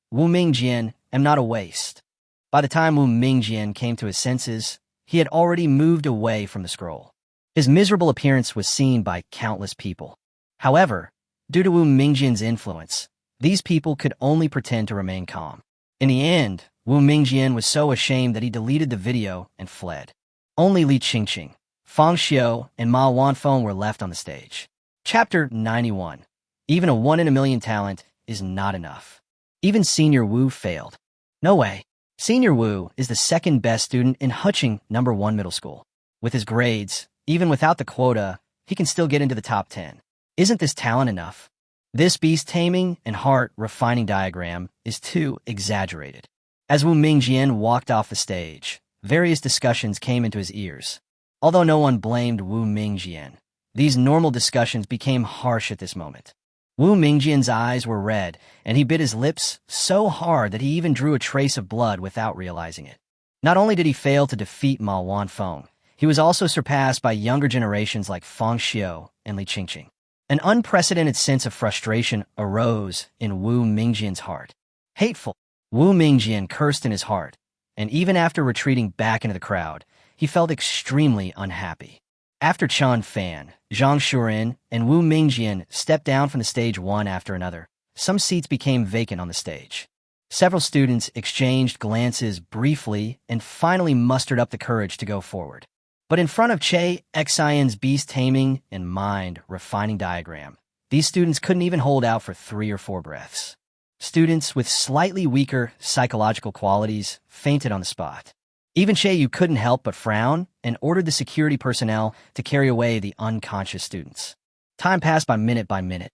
Speaker 1: Wu Mingjian, am not a waste. By the time Wu Mingjian came to his senses, he had already moved away from the scroll. His miserable appearance was seen by countless people. However, due to Wu Mingjian's influence, these people could only pretend to remain calm. In the end, Wu Mingjian was so ashamed that he deleted the video and fled. Only Li Qingqing, Fang Xiu, and Ma Wanfeng were left on the stage. Chapter 91. Even a 1 in a million talent is not enough. Even Senior Wu failed. No way. Senior Wu is the second best student in Huqing No. 1 Middle School. With his grades, even without the quota, he can still get into the top 10. Isn't this talent enough? This beast-taming and heart-refining diagram is too exaggerated. As Wu Mingjian walked off the stage, various discussions came into his ears. Although no one blamed Wu Mingjian, these normal discussions became harsh at this moment. Wu Mingjian's eyes were red, and he bit his lips so hard that he even drew a trace of blood without realizing it. Not only did he fail to defeat Ma Wanfeng, he was also surpassed by younger generations like Fang Xiu and Li Qingqing. An unprecedented sense of frustration arose in Wu Mingjian's heart. Hateful. Wu Mingjian cursed in his heart, and even after retreating back into the crowd, he felt extremely unhappy. After Chan Fan, Zhang Shuren, and Wu Mingjian stepped down from the stage one after another, some seats became vacant on the stage. Several students exchanged glances briefly and finally mustered up the courage to go forward. But in front of Che Xian's Beast-Taming and mind-refining diagram, these students couldn't even hold out for 3 or 4 breaths. Students with slightly weaker psychological qualities fainted on the spot. Even Che Yu couldn't help but frown and ordered the security personnel to carry away the unconscious students. Time passed by minute.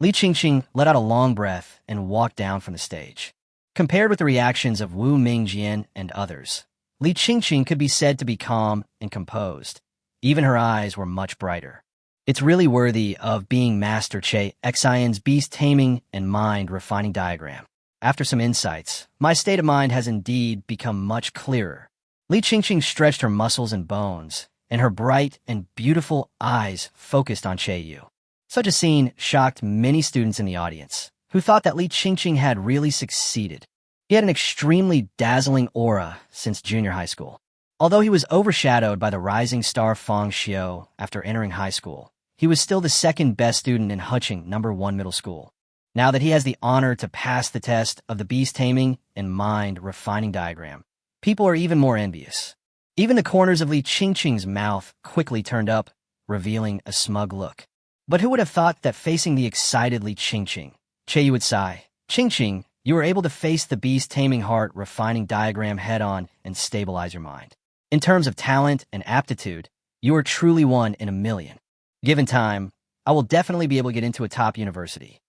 Speaker 1: Li Qingqing let out a long breath and walked down from the stage. Compared with the reactions of Wu Mingjian and others, Li Qingqing could be said to be calm and composed. Even her eyes were much brighter. It's really worthy of being Master Che Xian's Beast-Taming and mind-refining diagram. After some insights, my state of mind has indeed become much clearer. Li Qingqing stretched her muscles and bones, and her bright and beautiful eyes focused on Che Yu. Such a scene shocked many students in the audience, who thought that Li Qingqing had really succeeded. He had an extremely dazzling aura since junior high school. Although he was overshadowed by the rising star Fang Xiu after entering high school, he was still the second best student in Hucheng No. 1 middle school. Now that he has the honor to pass the test of the Beast-Taming and mind-refining diagram, people are even more envious. Even the corners of Li Qingqing's mouth quickly turned up, revealing a smug look. But who would have thought that facing the excited Li Qingqing, Che Yu would sigh, "Qingqing, you were able to face the Beast-Taming heart-refining diagram head-on and stabilize your mind. In terms of talent and aptitude, you are truly one in a million. Given time, I will definitely be able to get into a top university."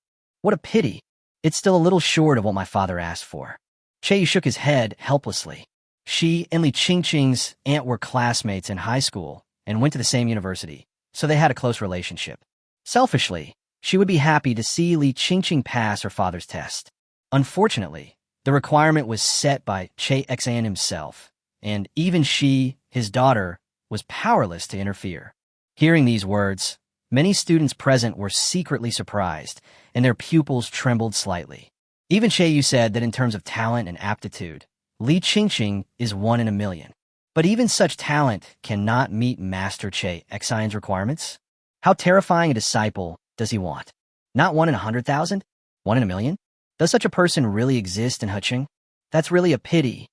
Speaker 1: What a pity. It's still a little short of what my father asked for. Che Yu shook his head helplessly. She and Li Qingqing's aunt were classmates in high school and went to the same university, so they had a close relationship. Selfishly, she would be happy to see Li Qingqing pass her father's test. Unfortunately, the requirement was set by Che Xian himself, and even she, his daughter, was powerless to interfere. Hearing these words, many students present were secretly surprised, and their pupils trembled slightly. Even Che Yu said that in terms of talent and aptitude, Li Qingqing is one in a million. But even such talent cannot meet Master Che Xian's requirements. How terrifying a disciple does he want? Not 1 in 100,000? 1 in a million? Does such a person really exist in Hucheng? That's really a pity.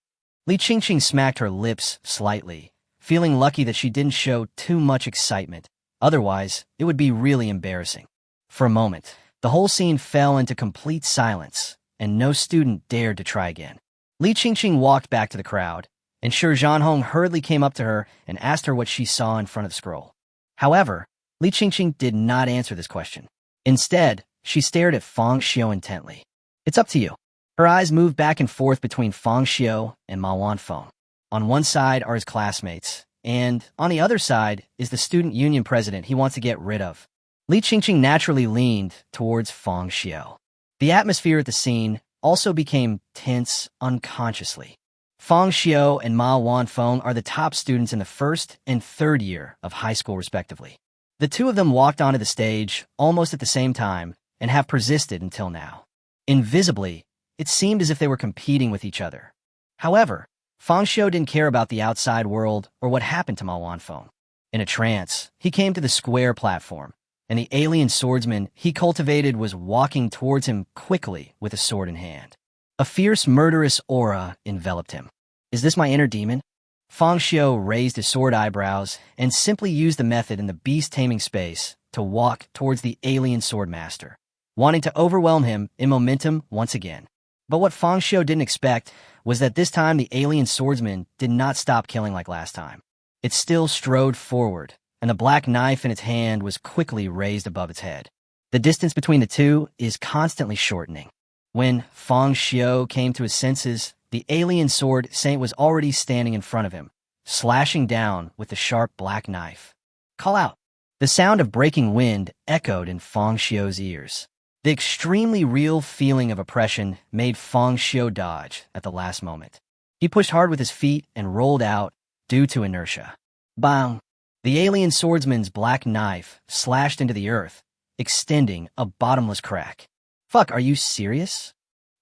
Speaker 1: Li Qingqing smacked her lips slightly, feeling lucky that she didn't show too much excitement. Otherwise, it would be really embarrassing. For a moment, the whole scene fell into complete silence, and no student dared to try again. Li Qingqing walked back to the crowd, and Shi Zhanhong hurriedly came up to her and asked her what she saw in front of the scroll. However, Li Qingqing did not answer this question. Instead, she stared at Fang Xiu intently. "It's up to you." Her eyes moved back and forth between Fang Xiu and Ma Wanfeng. On one side are his classmates, and on the other side is the student union president he wants to get rid of. Li Qingqing naturally leaned towards Fang Xiu. The atmosphere at the scene also became tense unconsciously. Fang Xiu and Ma Wanfeng are the top students in the first and third year of high school respectively. The two of them walked onto the stage almost at the same time and have persisted until now. Invisibly, it seemed as if they were competing with each other. However, Fang Xiu didn't care about the outside world or what happened to Ma Wanfeng. In a trance, he came to the square platform, and the alien swordsman he cultivated was walking towards him quickly with a sword in hand. A fierce, murderous aura enveloped him. "Is this my inner demon?" Fang Xiu raised his sword eyebrows and simply used the method in the beast-taming space to walk towards the alien swordmaster, wanting to overwhelm him in momentum once again. But what Fang Xiu didn't expect was that this time the alien swordsman did not stop killing like last time. It still strode forward, and the black knife in its hand was quickly raised above its head. The distance between the two is constantly shortening. When Fang Xiu came to his senses, the alien sword saint was already standing in front of him, slashing down with the sharp black knife. "Call out!" The sound of breaking wind echoed in Fang Xiu's ears. The extremely real feeling of oppression made Fang Xiu dodge at the last moment. He pushed hard with his feet and rolled out due to inertia. Bang! The alien swordsman's black knife slashed into the earth, extending a bottomless crack. "Fuck, are you serious?"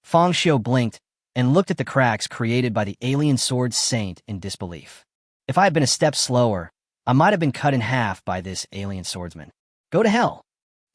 Speaker 1: Fang Xiu blinked and looked at the cracks created by the alien sword saint in disbelief. "If I had been a step slower, I might have been cut in half by this alien swordsman. Go to hell.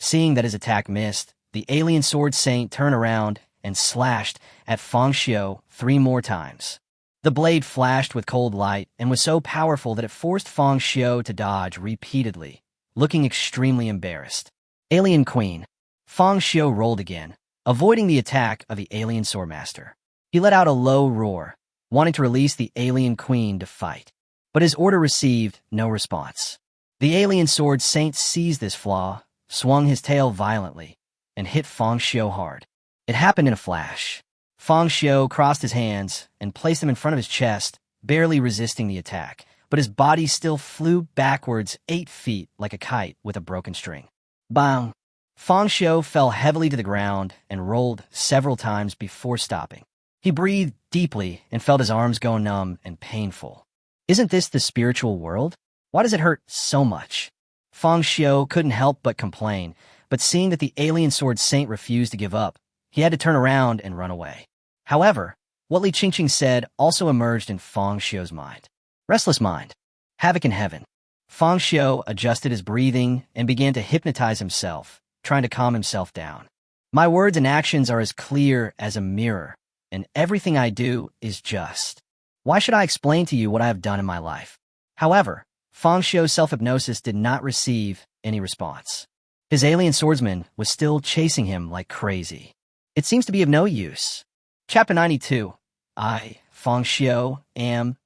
Speaker 1: Seeing that his attack missed, the alien sword saint turned around and slashed at Fang Xiu 3 more times. The blade flashed with cold light and was so powerful that it forced Fang Xiu to dodge repeatedly, looking extremely embarrassed. Alien Queen. Fang Xiu rolled again, avoiding the attack of the alien swordmaster. He let out a low roar, wanting to release the alien queen to fight. But his order received no response. The alien sword saint seized this flaw, swung his tail violently, and hit Fang Xiu hard. It happened in a flash. Fang Xiu crossed his hands and placed them in front of his chest, barely resisting the attack, but his body still flew backwards 8 feet like a kite with a broken string. Bang! Fang Xiu fell heavily to the ground and rolled several times before stopping. He breathed deeply and felt his arms go numb and painful. Isn't this the spiritual world? Why does it hurt so much? Fang Xiu couldn't help but complain, but seeing that the alien sword saint refused to give up, he had to turn around and run away. However, what Li Qingqing said also emerged in Fang Xiu's mind. Restless mind. Havoc in heaven. Fang Xiu adjusted his breathing and began to hypnotize himself, trying to calm himself down. My words and actions are as clear as a mirror, and everything I do is just. Why should I explain to you what I have done in my life? However, Fang Xiu's self-hypnosis did not receive any response. His alien swordsman was still chasing him like crazy. It seems to be of no use. Chapter 92. I, Fang Xiu, am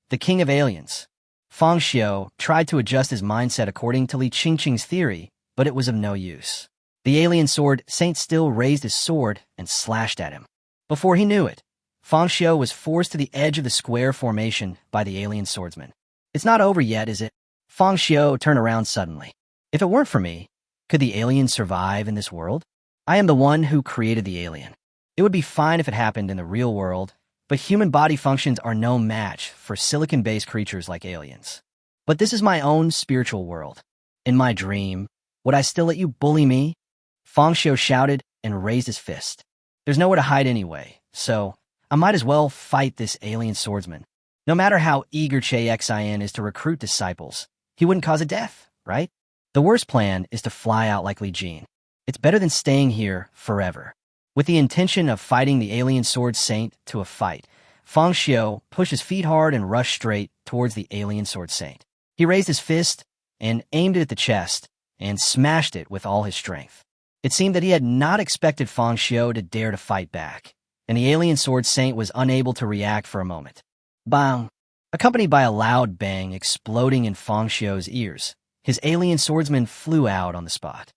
Speaker 1: the king of aliens. Fang Xiu tried to adjust his mindset according to Li Qingqing's theory, but it was of no use. The alien sword saint still raised his sword and slashed at him. Before he knew it, Fang Xiu was forced to the edge of the square formation by the alien swordsman. It's not over yet, is it? Fang Xiu turned around suddenly. If it weren't for me, could the alien survive in this world? I am the one who created the alien. It would be fine if it happened in the real world, but human body functions are no match for silicon-based creatures like aliens. But this is my own spiritual world. In my dream, would I still let you bully me? Fang Xiu shouted and raised his fist. There's nowhere to hide anyway, so I might as well fight this alien swordsman. No matter how eager Che Xin is to recruit disciples, he wouldn't cause a death, right? The worst plan is to fly out like Li Jin. It's better than staying here forever. With the intention of fighting the alien sword saint to a fight, Fang Xiu pushed his feet hard and rushed straight towards the alien sword saint. He raised his fist and aimed it at the chest and smashed it with all his strength. It seemed that he had not expected Fang Xiu to dare to fight back, and the alien sword saint was unable to react for a moment. Bang! Accompanied by a loud bang exploding in Fang Xiu's ears, his alien swordsman flew out on the spot.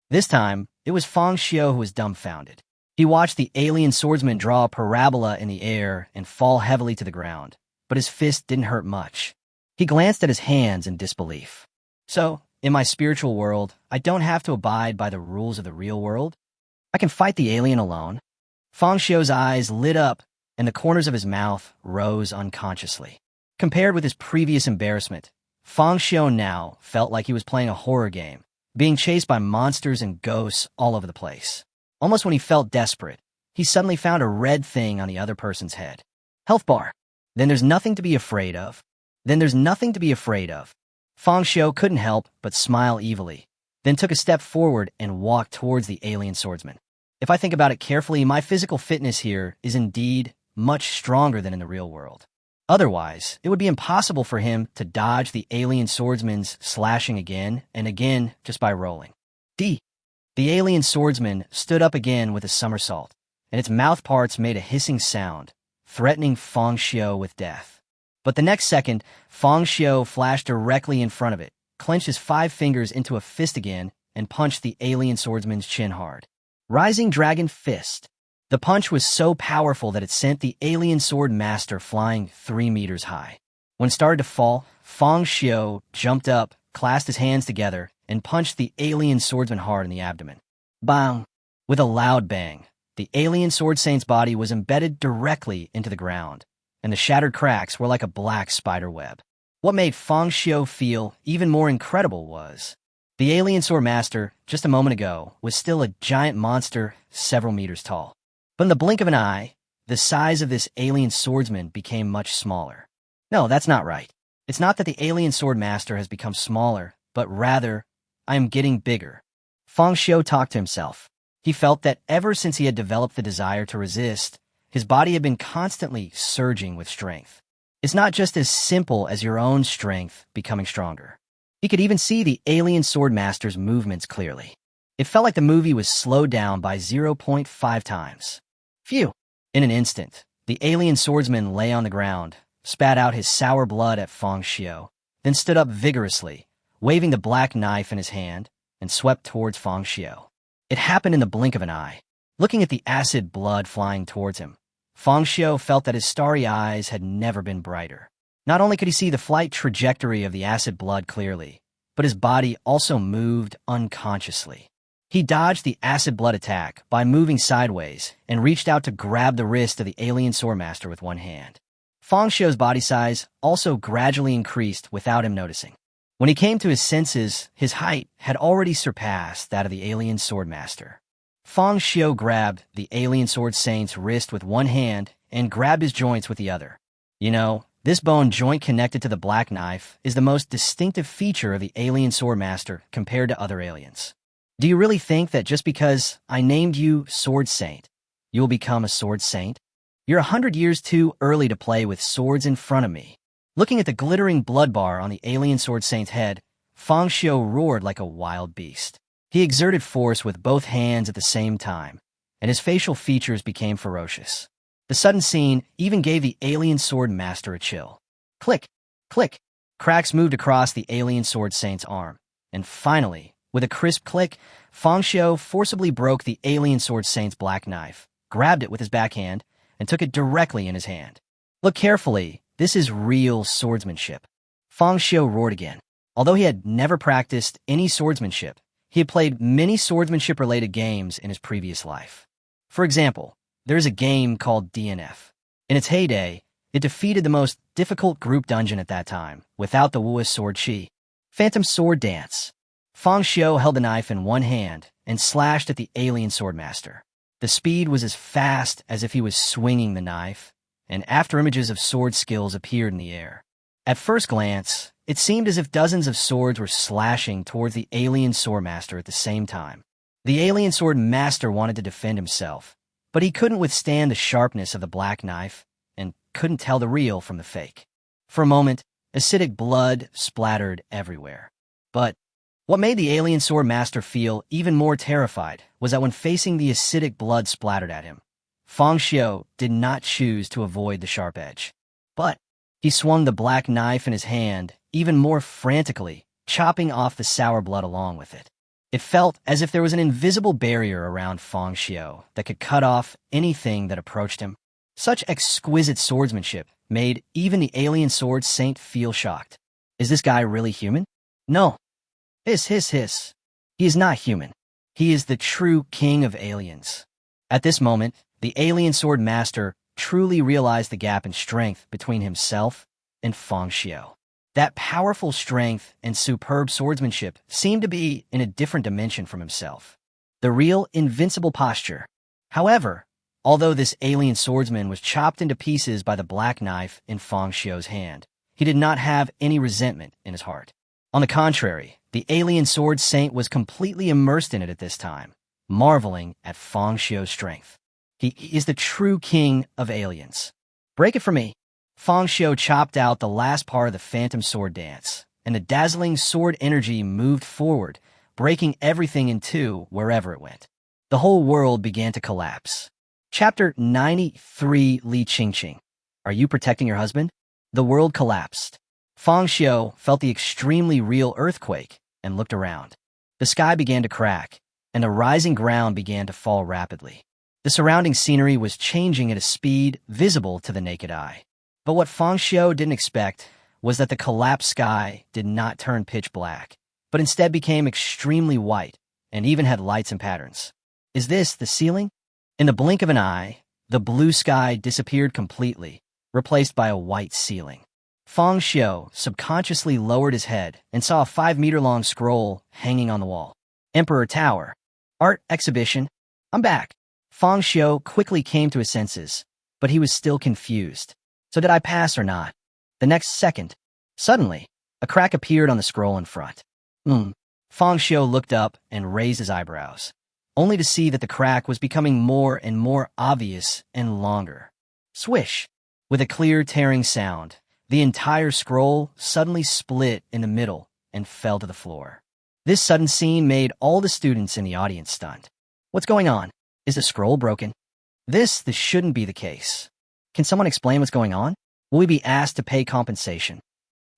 Speaker 1: This time, it was Fang Xiu who was dumbfounded. He watched the alien swordsman draw a parabola in the air and fall heavily to the ground, but his fist didn't hurt much. He glanced at his hands in disbelief. So, in my spiritual world, I don't have to abide by the rules of the real world? I can fight the alien alone? Fang Xiu's eyes lit up, and the corners of his mouth rose unconsciously. Compared with his previous embarrassment, Fang Xiu now felt like he was playing a horror game, being chased by monsters and ghosts all over the place. Almost when he felt desperate, he suddenly found a red thing on the other person's head. Health bar. Then there's nothing to be afraid of. Fang Xiu couldn't help but smile evilly, then took a step forward and walked towards the alien swordsman. If I think about it carefully, my physical fitness here is indeed much stronger than in the real world. Otherwise, it would be impossible for him to dodge the alien swordsman's slashing again and again just by rolling. The alien swordsman stood up again with a somersault, and its mouth parts made a hissing sound, threatening Fang Xiu with death. But the next second, Fang Xiu flashed directly in front of it, clenched his 5 fingers into a fist again, and punched the alien swordsman's chin hard. Rising Dragon Fist. The punch was so powerful that it sent the alien sword master flying 3 meters high. When it started to fall, Fang Xiu jumped up, clasped his hands together, and punched the alien swordsman hard in the abdomen. Bang! With a loud bang, the alien sword saint's body was embedded directly into the ground, and the shattered cracks were like a black spider web. What made Fang Xiu feel even more incredible was the alien sword master, just a moment ago, was still a giant monster several meters tall. But in the blink of an eye, the size of this alien swordsman became much smaller. No, that's not right. It's not that the alien sword master has become smaller, but rather, I am getting bigger. Fang Xiu talked to himself. He felt that ever since he had developed the desire to resist, his body had been constantly surging with strength. It's not just as simple as your own strength becoming stronger. He could even see the alien sword master's movements clearly. It felt like the movie was slowed down by 0.5 times. Phew! In an instant, the alien swordsman lay on the ground, spat out his sour blood at Fang Xiu, then stood up vigorously, waving the black knife in his hand, and swept towards Fang Xiu. It happened in the blink of an eye. Looking at the acid blood flying towards him, Fang Xiu felt that his starry eyes had never been brighter. Not only could he see the flight trajectory of the acid blood clearly, but his body also moved unconsciously. He dodged the acid blood attack by moving sideways and reached out to grab the wrist of the alien swordmaster with one hand. Fang Xiu's body size also gradually increased without him noticing. When he came to his senses, his height had already surpassed that of the alien swordmaster. Fang Xiu grabbed the alien sword saint's wrist with one hand and grabbed his joints with the other. You know, this bone joint connected to the black knife is the most distinctive feature of the alien swordmaster compared to other aliens. Do you really think that just because I named you Sword Saint, you will become a Sword Saint? You're 100 years too early to play with swords in front of me. Looking at the glittering blood bar on the alien sword saint's head, Fang Xiu roared like a wild beast. He exerted force with both hands at the same time, and his facial features became ferocious. The sudden scene even gave the alien sword master a chill. Click, click. Cracks moved across the alien sword saint's arm, and finally, with a crisp click, Fang Xiu forcibly broke the alien sword saint's black knife, grabbed it with his backhand, and took it directly in his hand. Look carefully, this is real swordsmanship. Fang Xiu roared again. Although he had never practiced any swordsmanship, he had played many swordsmanship-related games in his previous life. For example, there is a game called DNF. In its heyday, it defeated the most difficult group dungeon at that time, without the Wu's sword chi. Phantom Sword Dance. Fang Xiu held the knife in one hand and slashed at the alien swordmaster. The speed was as fast as if he was swinging the knife, and after images of sword skills appeared in the air. At first glance, it seemed as if dozens of swords were slashing towards the alien swordmaster at the same time. The alien sword master wanted to defend himself, but he couldn't withstand the sharpness of the black knife and couldn't tell the real from the fake. For a moment, acidic blood splattered everywhere. But what made the alien sword master feel even more terrified was that when facing the acidic blood splattered at him, Fang Xiu did not choose to avoid the sharp edge. But he swung the black knife in his hand even more frantically, chopping off the sour blood along with it. It felt as if there was an invisible barrier around Fang Xiu that could cut off anything that approached him. Such exquisite swordsmanship made even the alien sword saint feel shocked. Is this guy really human? No. Hiss, hiss, hiss. He is not human. He is the true king of aliens. At this moment, the alien sword master truly realized the gap in strength between himself and Fang Xiu. That powerful strength and superb swordsmanship seemed to be in a different dimension from himself. The real invincible posture. However, although this alien swordsman was chopped into pieces by the black knife in Fang Xiu's hand, he did not have any resentment in his heart. On the contrary, the alien sword saint was completely immersed in it at this time, marveling at Fang Xiu's strength. He is the true king of aliens. Break it for me. Fang Xiu chopped out the last part of the phantom sword dance, and the dazzling sword energy moved forward, breaking everything in two wherever it went. The whole world began to collapse. Chapter 93 Li Qingqing. Are you protecting your husband? The world collapsed. Fang Xiu felt the extremely real earthquake and looked around. The sky began to crack, and the rising ground began to fall rapidly. The surrounding scenery was changing at a speed visible to the naked eye. But what Fang Xiu didn't expect was that the collapsed sky did not turn pitch black, but instead became extremely white and even had lights and patterns. Is this the ceiling? In the blink of an eye, the blue sky disappeared completely, replaced by a white ceiling. Fang Xiu subconsciously lowered his head and saw a 5-meter-long scroll hanging on the wall. Emperor Tower. Art exhibition. I'm back. Fang Xiu quickly came to his senses, but he was still confused. So did I pass or not? The next second, Suddenly, a crack appeared on the scroll in front. Fang Xiu looked up and raised his eyebrows, only to see that the crack was becoming more and more obvious and longer. Swish! With a clear tearing sound, the entire scroll suddenly split in the middle and fell to the floor. This sudden scene made all the students in the audience stunned. What's going on? Is the scroll broken? This shouldn't be the case. Can someone explain what's going on? Will we be asked to pay compensation?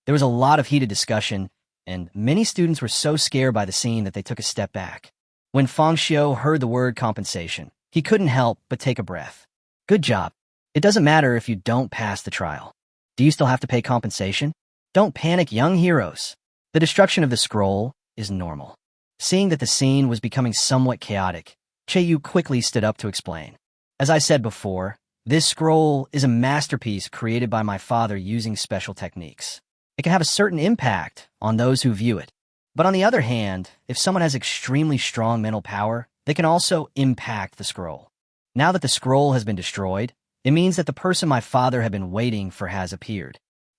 Speaker 1: There was a lot of heated discussion, and many students were so scared by the scene that they took a step back. When Fang Xiu heard the word compensation, he couldn't help but take a breath. Good job. It doesn't matter if you don't pass the trial. Do you still have to pay compensation? Don't panic, young heroes. The destruction of the scroll is normal. Seeing that the scene was becoming somewhat chaotic, Yu quickly stood up to explain. As I said before, this scroll is a masterpiece created by my father using special techniques. It can have a certain impact on those who view it. But on the other hand, if someone has extremely strong mental power, they can also impact the scroll. Now that the scroll has been destroyed, it means that the person my father had been waiting for has appeared.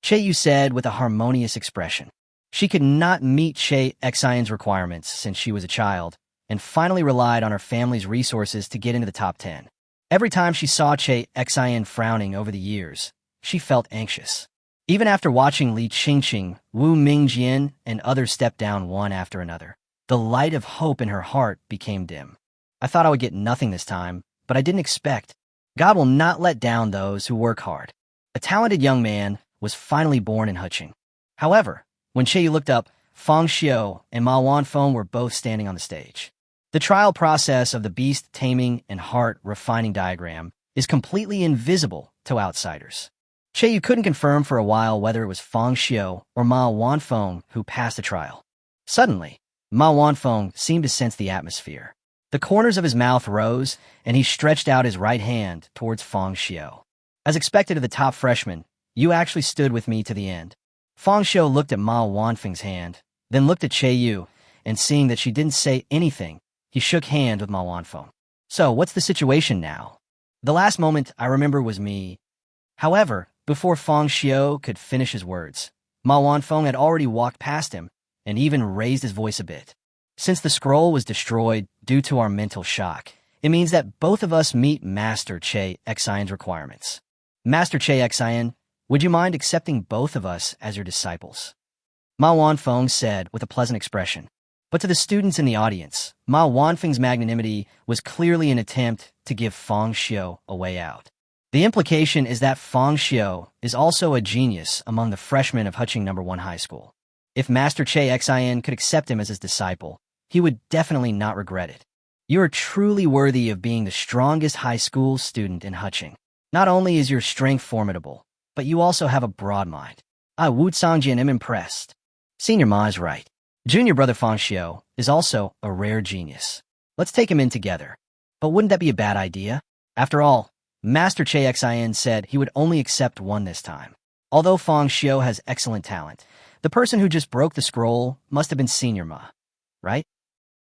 Speaker 1: Yu said with a harmonious expression. She could not meet Xian's requirements since she was a child, and finally relied on her family's resources to get into the top 10. Every time she saw Xian frowning over the years, she felt anxious. Even after watching Li Qingqing, Wu Mingjian, and others step down one after another, the light of hope in her heart became dim. I thought I would get nothing this time, but I didn't expect. God will not let down those who work hard. A talented young man was finally born in Huqing. However, when Yu looked up, Fang Xiu and Ma Wanfeng were both standing on the stage. The trial process of the Beast-Taming and Heart refining diagram is completely invisible to outsiders. Yu couldn't confirm for a while whether it was Fang Xiu or Ma Wanfeng who passed the trial. Suddenly, Ma Wanfeng seemed to sense the atmosphere. The corners of his mouth rose, and he stretched out his right hand towards Fang Xiu. As expected of the top freshman, you actually stood with me to the end. Fang Xiu looked at Ma Wanfeng's hand, then looked at Yu, and seeing that she didn't say anything, he shook hands with Ma Wanfeng. So, what's the situation now? The last moment I remember was me. However, before Fang Xiu could finish his words, Ma Wanfeng had already walked past him and even raised his voice a bit. Since the scroll was destroyed due to our mental shock, it means that both of us meet Master Xian's requirements. Master Xian, would you mind accepting both of us as your disciples? Ma Wanfeng said with a pleasant expression. But to the students in the audience, Ma Wanfeng's magnanimity was clearly an attempt to give Fang Xiu a way out. The implication is that Fang Xiu is also a genius among the freshmen of Huqing No. 1 High School. If Master Xian could accept him as his disciple, he would definitely not regret it. You are truly worthy of being the strongest high school student in Huqing. Not only is your strength formidable, but you also have a broad mind. I Wu Cangjian am impressed. Senior Ma is right. Junior brother Fang Xiu is also a rare genius. Let's take him in together. But wouldn't that be a bad idea? After all, Master Xian said he would only accept one this time. Although Fang Xiu has excellent talent, the person who just broke the scroll must have been Senior Ma, right?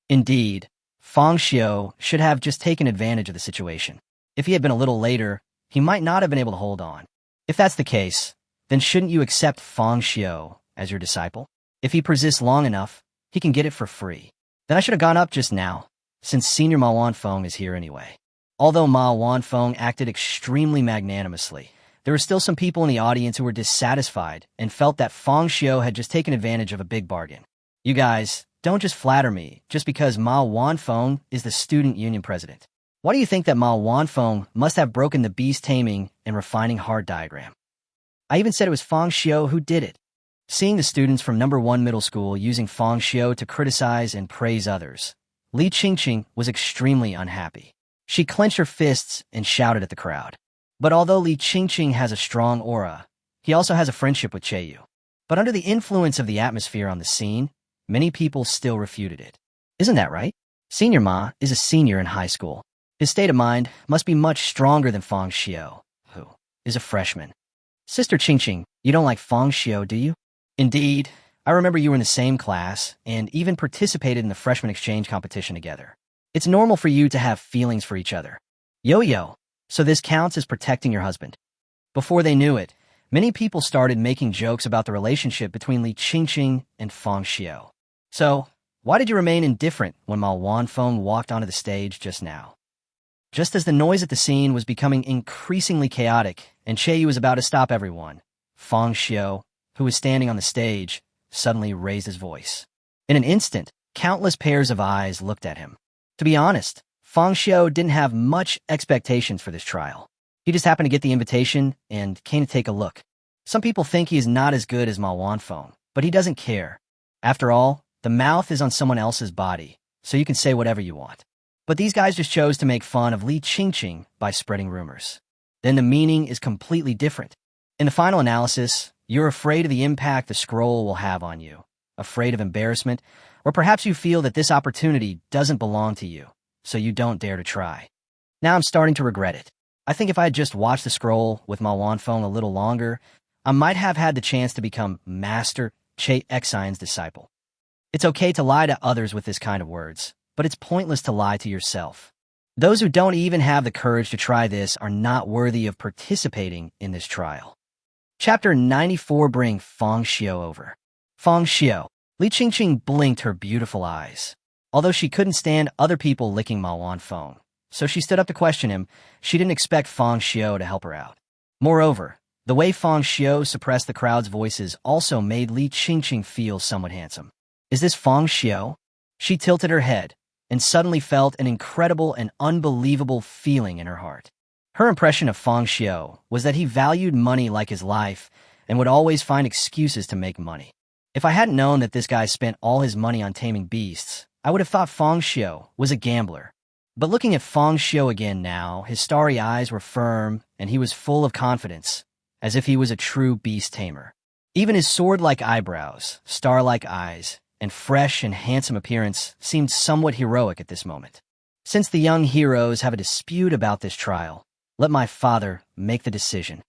Speaker 1: Indeed, Fang Xiu should have just taken advantage of the situation. If he had been a little later, he might not have been able to hold on. If that's the case, then shouldn't you accept Fang Xiu as your disciple? If he persists long enough, he can get it for free. Then I should have gone up just now, since Senior Ma Wanfeng is here anyway. Although Ma Wanfeng acted extremely magnanimously, there were still some people in the audience who were dissatisfied and felt that Fang Xiu had just taken advantage of a big bargain. You guys, don't just flatter me just because Ma Wanfeng is the student union president. Why do you think that Ma Wanfeng must have broken the Beast-Taming and refining heart diagram? I even said it was Fang Xiu who did it. Seeing the students from No. 1 Middle School using Fang Xiu to criticize and praise others, Li Qingqing was extremely unhappy. She clenched her fists and shouted at the crowd. But although Li Qingqing has a strong aura, he also has a friendship with Yu. But under the influence of the atmosphere on the scene, many people still refuted it. Isn't that right? Senior Ma is a senior in high school. His state of mind must be much stronger than Fang Xiu, who is a freshman. Sister Qingqing, you don't like Fang Xiu, do you? Indeed, I remember you were in the same class and even participated in the freshman exchange competition together. It's normal for you to have feelings for each other. Yo-yo, so this counts as protecting your husband. Before they knew it, many people started making jokes about the relationship between Li Qingqing and Fang Xiu. So, why did you remain indifferent when Ma Wanfeng walked onto the stage just now? Just as the noise at the scene was becoming increasingly chaotic and Yu was about to stop everyone, Fang Xiu, who was standing on the stage, suddenly raised his voice. In an instant, countless pairs of eyes looked at him. To be honest, Fang Xiu didn't have much expectations for this trial. He just happened to get the invitation and came to take a look. Some people think he is not as good as Ma Wanfeng, but he doesn't care. After all, the mouth is on someone else's body, so you can say whatever you want. But these guys just chose to make fun of Li Qingqing by spreading rumors. Then the meaning is completely different. In the final analysis, you're afraid of the impact the scroll will have on you, afraid of embarrassment, or perhaps you feel that this opportunity doesn't belong to you, so you don't dare to try. Now I'm starting to regret it. I think if I had just watched the scroll with Ma Wanfeng a little longer, I might have had the chance to become Master Che Xian's disciple. It's okay to lie to others with this kind of words, but it's pointless to lie to yourself. Those who don't even have the courage to try this are not worthy of participating in this trial. Chapter 94. Bring Fang Xiu over. Fang Xiu. Li Qingqing blinked her beautiful eyes. Although she couldn't stand other people licking Ma Wanfeng, so she stood up to question him, she didn't expect Fang Xiu to help her out. Moreover, the way Fang Xiu suppressed the crowd's voices also made Li Qingqing feel somewhat handsome. Is this Fang Xiu? She tilted her head, and suddenly felt an incredible and unbelievable feeling in her heart. Her impression of Fang Xiu was that he valued money like his life and would always find excuses to make money. If I hadn't known that this guy spent all his money on taming beasts, I would have thought Fang Xiu was a gambler. But looking at Fang Xiu again now, his starry eyes were firm and he was full of confidence, as if he was a true beast tamer. Even his sword-like eyebrows, star-like eyes, and fresh and handsome appearance seemed somewhat heroic at this moment. Since the young heroes have a dispute about this trial, let my father make the decision.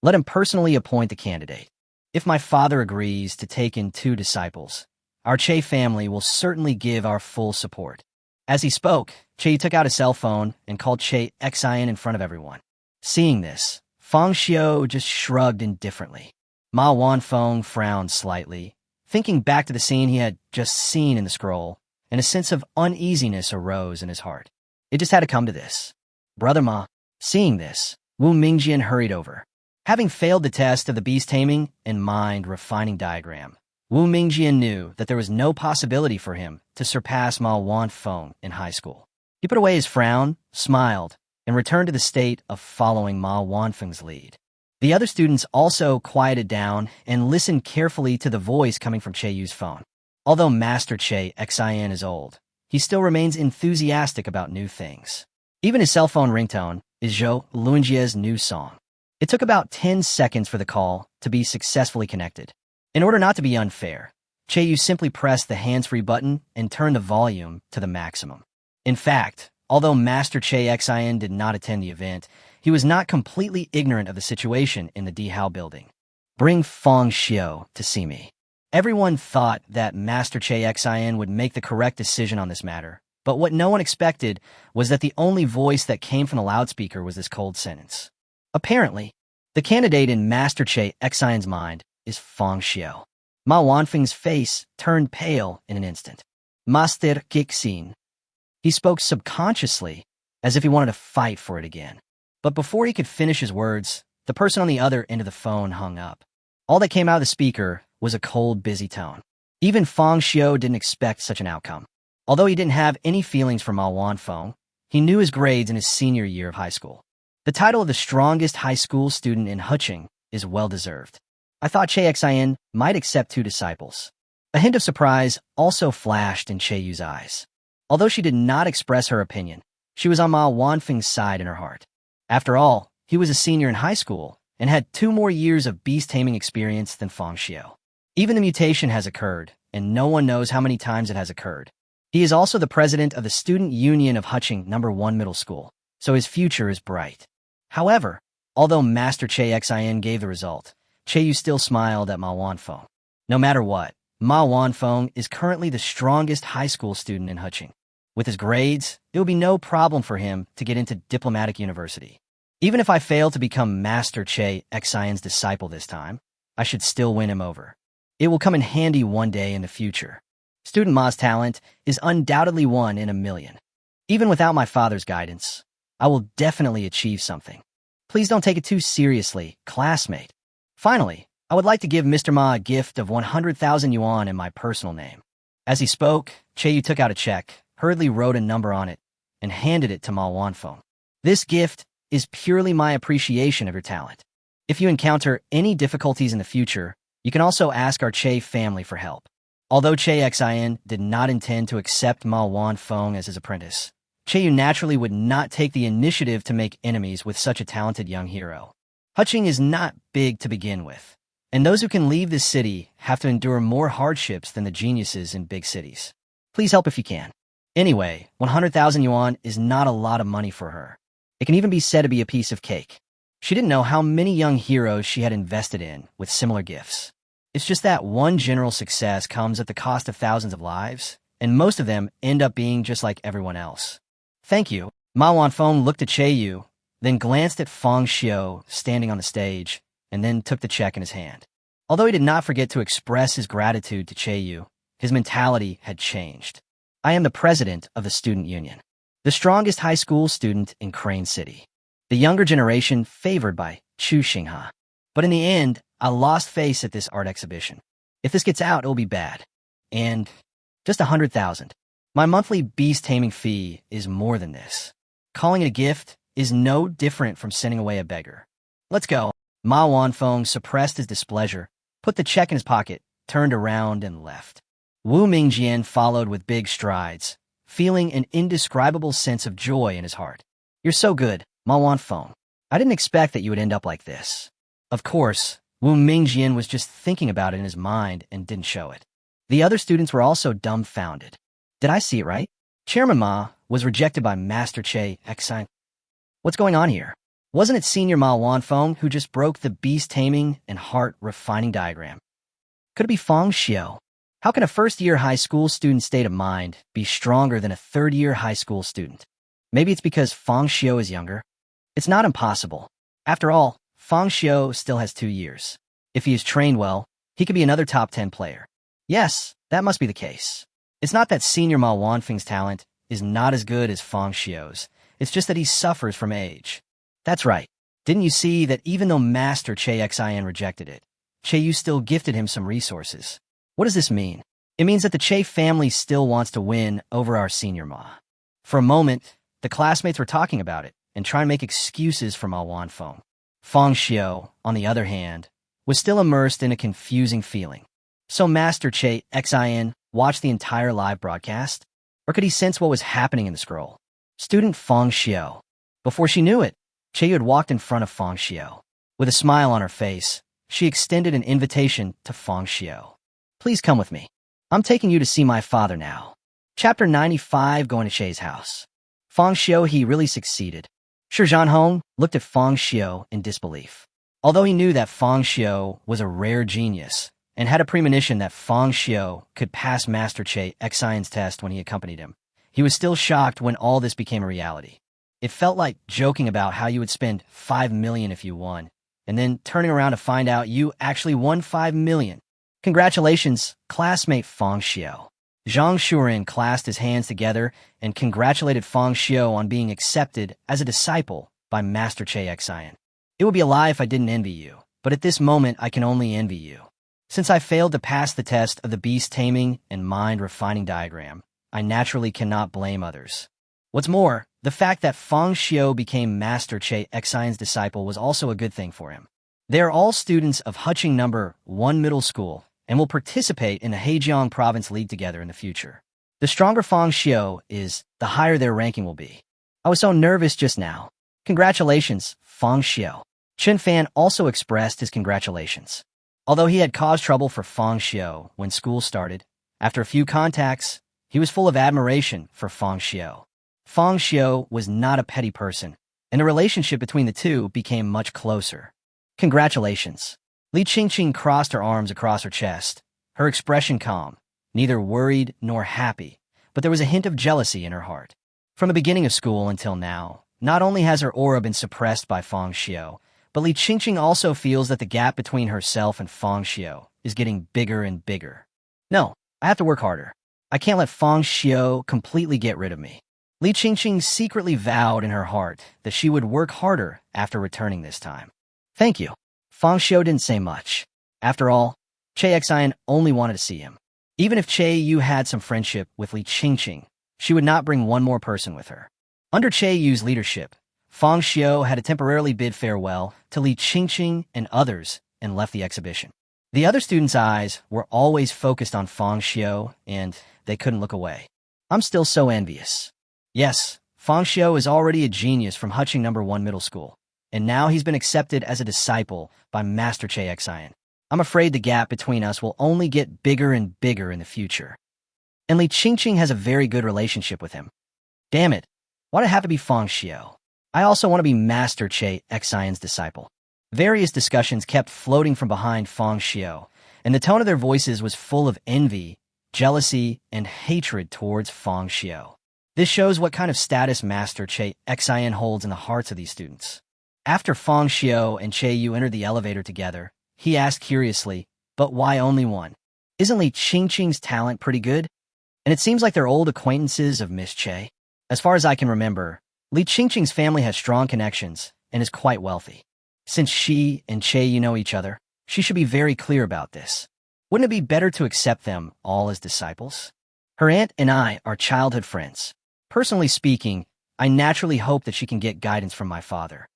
Speaker 1: Let him personally appoint the candidate. If my father agrees to take in 2 disciples, our Che family will certainly give our full support. As he spoke, Che took out a cell phone and called Che Xian in front of everyone. Seeing this, Fang Xiu just shrugged indifferently. Ma Wanfeng frowned slightly, thinking back to the scene he had just seen in the scroll, and a sense of uneasiness arose in his heart. It just had to come to this. Brother Ma, seeing this, Wu Mingjian hurried over. Having failed the test of the Beast-Taming and mind-refining diagram, Wu Mingjian knew that there was no possibility for him to surpass Ma Wanfeng in high school. He put away his frown, smiled, and returned to the state of following Ma Wanfeng's lead. The other students also quieted down and listened carefully to the voice coming from Che Yu's phone. Although Master Che Xian is old, he still remains enthusiastic about new things. Even his cell phone ringtone is Zhou Luanjie's new song. It took about 10 seconds for the call to be successfully connected. In order not to be unfair, Che Yu simply pressed the hands-free button and turned the volume to the maximum. In fact, although Master Che Xian did not attend the event, he was not completely ignorant of the situation in the Dihao building. Bring Fang Xiu to see me. Everyone thought that Master Che Xian would make the correct decision on this matter, but what no one expected was that the only voice that came from the loudspeaker was this cold sentence. Apparently, the candidate in Master Che Xian's mind is Fang Xiu. Ma Wanfeng's face turned pale in an instant. Master Gixin. He spoke subconsciously, as if he wanted to fight for it again. But before he could finish his words, the person on the other end of the phone hung up. All that came out of the speaker was a cold, busy tone. Even Fang Xiu didn't expect such an outcome. Although he didn't have any feelings for Ma Wanfeng, he knew his grades in his senior year of high school. The title of the strongest high school student in Huqing is well-deserved. I thought Che Xian might accept 2 disciples. A hint of surprise also flashed in Che Yu's eyes. Although she did not express her opinion, she was on Ma Wanfeng's side in her heart. After all, he was a senior in high school and had 2 more years of beast-taming experience than Fang Xiu. Even the mutation has occurred, and no one knows how many times it has occurred. He is also the president of the Student Union of Huqing No. 1 Middle School, so his future is bright. However, although Master Che Xian gave the result, Che Yu still smiled at Ma Wanfeng. No matter what, Ma Wanfeng is currently the strongest high school student in Huqing. With his grades, it will be no problem for him to get into diplomatic university. Even if I fail to become Master Che Xian's disciple this time, I should still win him over. It will come in handy one day in the future. Student Ma's talent is undoubtedly 1 in a million. Even without my father's guidance, I will definitely achieve something. Please don't take it too seriously, classmate. Finally, I would like to give Mr. Ma a gift of 100,000 yuan in my personal name. As he spoke, Che Yu took out a check, hurriedly wrote a number on it, and handed it to Ma Wanfeng. This gift is purely my appreciation of your talent. If you encounter any difficulties in the future, you can also ask our Che family for help. Although Che Xian did not intend to accept Ma Wanfeng as his apprentice, Che Yu naturally would not take the initiative to make enemies with such a talented young hero. Hutching is not big to begin with, and those who can leave this city have to endure more hardships than the geniuses in big cities. Please help if you can. Anyway, 100,000 yuan is not a lot of money for her. It can even be said to be a piece of cake. She didn't know how many young heroes she had invested in with similar gifts. It's just that one general success comes at the cost of thousands of lives, and most of them end up being just like everyone else. Thank you. Ma Wanfeng looked at Che Yu, then glanced at Fang Xiu standing on the stage, and then took the check in his hand. Although he did not forget to express his gratitude to Che Yu, his mentality had changed. I am the president of the student union, the strongest high school student in Crane City, the younger generation favored by Chu Xingha. But in the end, I lost face at this art exhibition. If this gets out, it'll be bad. And just 100,000. My monthly Beast-Taming fee is more than this. Calling it a gift is no different from sending away a beggar. Let's go. Ma Wanfeng suppressed his displeasure, put the check in his pocket, turned around, and left. Wu Mingjian followed with big strides, feeling an indescribable sense of joy in his heart. You're so good, Ma Wanfeng. I didn't expect that you would end up like this. Of course, Wu Mingjian was just thinking about it in his mind and didn't show it. The other students were also dumbfounded. Did I see it right? Chairman Ma was rejected by Master Che Xian. What's going on here? Wasn't it Senior Ma Wanfeng who just broke the beast-taming and heart-refining diagram? Could it be Fang Xiu? How can a first-year high school student's state of mind be stronger than a third-year high school student? Maybe it's because Fang Xiu is younger. It's not impossible. After all, Fang Xiu still has 2 years. If he is trained well, he could be another top 10 player. Yes, that must be the case. It's not that Senior Ma Wanfeng's talent is not as good as Fang Xiu's. It's just that he suffers from age. That's right. Didn't you see that even though Master Che Xian rejected it, Che Yu still gifted him some resources? What does this mean? It means that the Che family still wants to win over our Senior Ma. For a moment, the classmates were talking about it and trying to make excuses for Ma Wanfeng. Fang Xiu, on the other hand, was still immersed in a confusing feeling. So Master Che Xian watched the entire live broadcast? Or could he sense what was happening in the scroll? Student Fang Xiu. Before she knew it, Che Yu had walked in front of Fang Xiu. With a smile on her face, she extended an invitation to Fang Xiu. Please come with me. I'm taking you to see my father now. Chapter 95, Going to Che's House. Fang Xiu, he really succeeded. Shi Zhanhong looked at Fang Xiu in disbelief. Although he knew that Fang Xiu was a rare genius and had a premonition that Fang Xiu could pass Master Che Xian's test when he accompanied him, he was still shocked when all this became a reality. It felt like joking about how you would spend 5 million if you won, and then turning around to find out you actually won 5 million. Congratulations, classmate Fang Xiu. Zhang Shuren clasped his hands together and congratulated Fang Xiu on being accepted as a disciple by Master Che Xian. It would be a lie if I didn't envy you, but at this moment I can only envy you. Since I failed to pass the test of the beast-taming and mind-refining diagram, I naturally cannot blame others. What's more, the fact that Fang Xiu became Master Che Xian's disciple was also a good thing for him. They are all students of Hutching No. 1 Middle School and will participate in the Hejiang Province League together in the future. The stronger Fang Xiu is, the higher their ranking will be. I was so nervous just now. Congratulations, Fang Xiu. Chen Fan also expressed his congratulations. Although he had caused trouble for Fang Xiu when school started, after a few contacts, he was full of admiration for Fang Xiu. Fang Xiu was not a petty person, and the relationship between the two became much closer. Congratulations. Li Qingqing crossed her arms across her chest, her expression calm, neither worried nor happy, but there was a hint of jealousy in her heart. From the beginning of school until now, Not only has her aura been suppressed by Fang Xiu, but Li Qingqing also feels that the gap between herself and Fang Xiu is getting bigger and bigger. No, I have to work harder. I can't let Fang Xiu completely get rid of me. Li Qingqing secretly vowed in her heart that she would work harder after returning this time. Thank you. Fang Xiu didn't say much. After all, Che Xian only wanted to see him. Even if Che Yu had some friendship with Li Qingqing, she would not bring one more person with her. Under Che Yu's leadership, Fang Xiu had to temporarily bid farewell to Li Qingqing and others and left the exhibition. The other students' eyes were always focused on Fang Xiu, and they couldn't look away. I'm still so envious. Yes, Fang Xiu is already a genius from Huching No. 1 Middle School, and now he's been accepted as a disciple by Master Che Xian. I'm afraid the gap between us will only get bigger and bigger in the future. And Li Qingqing has a very good relationship with him. Damn it, why'd it have to be Fang Xiu? I also want to be Master Che Xian's disciple. Various discussions kept floating from behind Fang Xiu, and the tone of their voices was full of envy, jealousy, and hatred towards Fang Xiu. This shows what kind of status Master Che Xian holds in the hearts of these students. After Fang Xiu and Che Yu entered the elevator together, he asked curiously, but why only one? Isn't Li Qingqing's talent pretty good? And it seems like they're old acquaintances of Miss Che. As far as I can remember, Li Qingqing's family has strong connections and is quite wealthy. Since she and Che Yu know each other, she should be very clear about this. Wouldn't it be better to accept them all as disciples? Her aunt and I are childhood friends. Personally speaking, I naturally hope that she can get guidance from my father.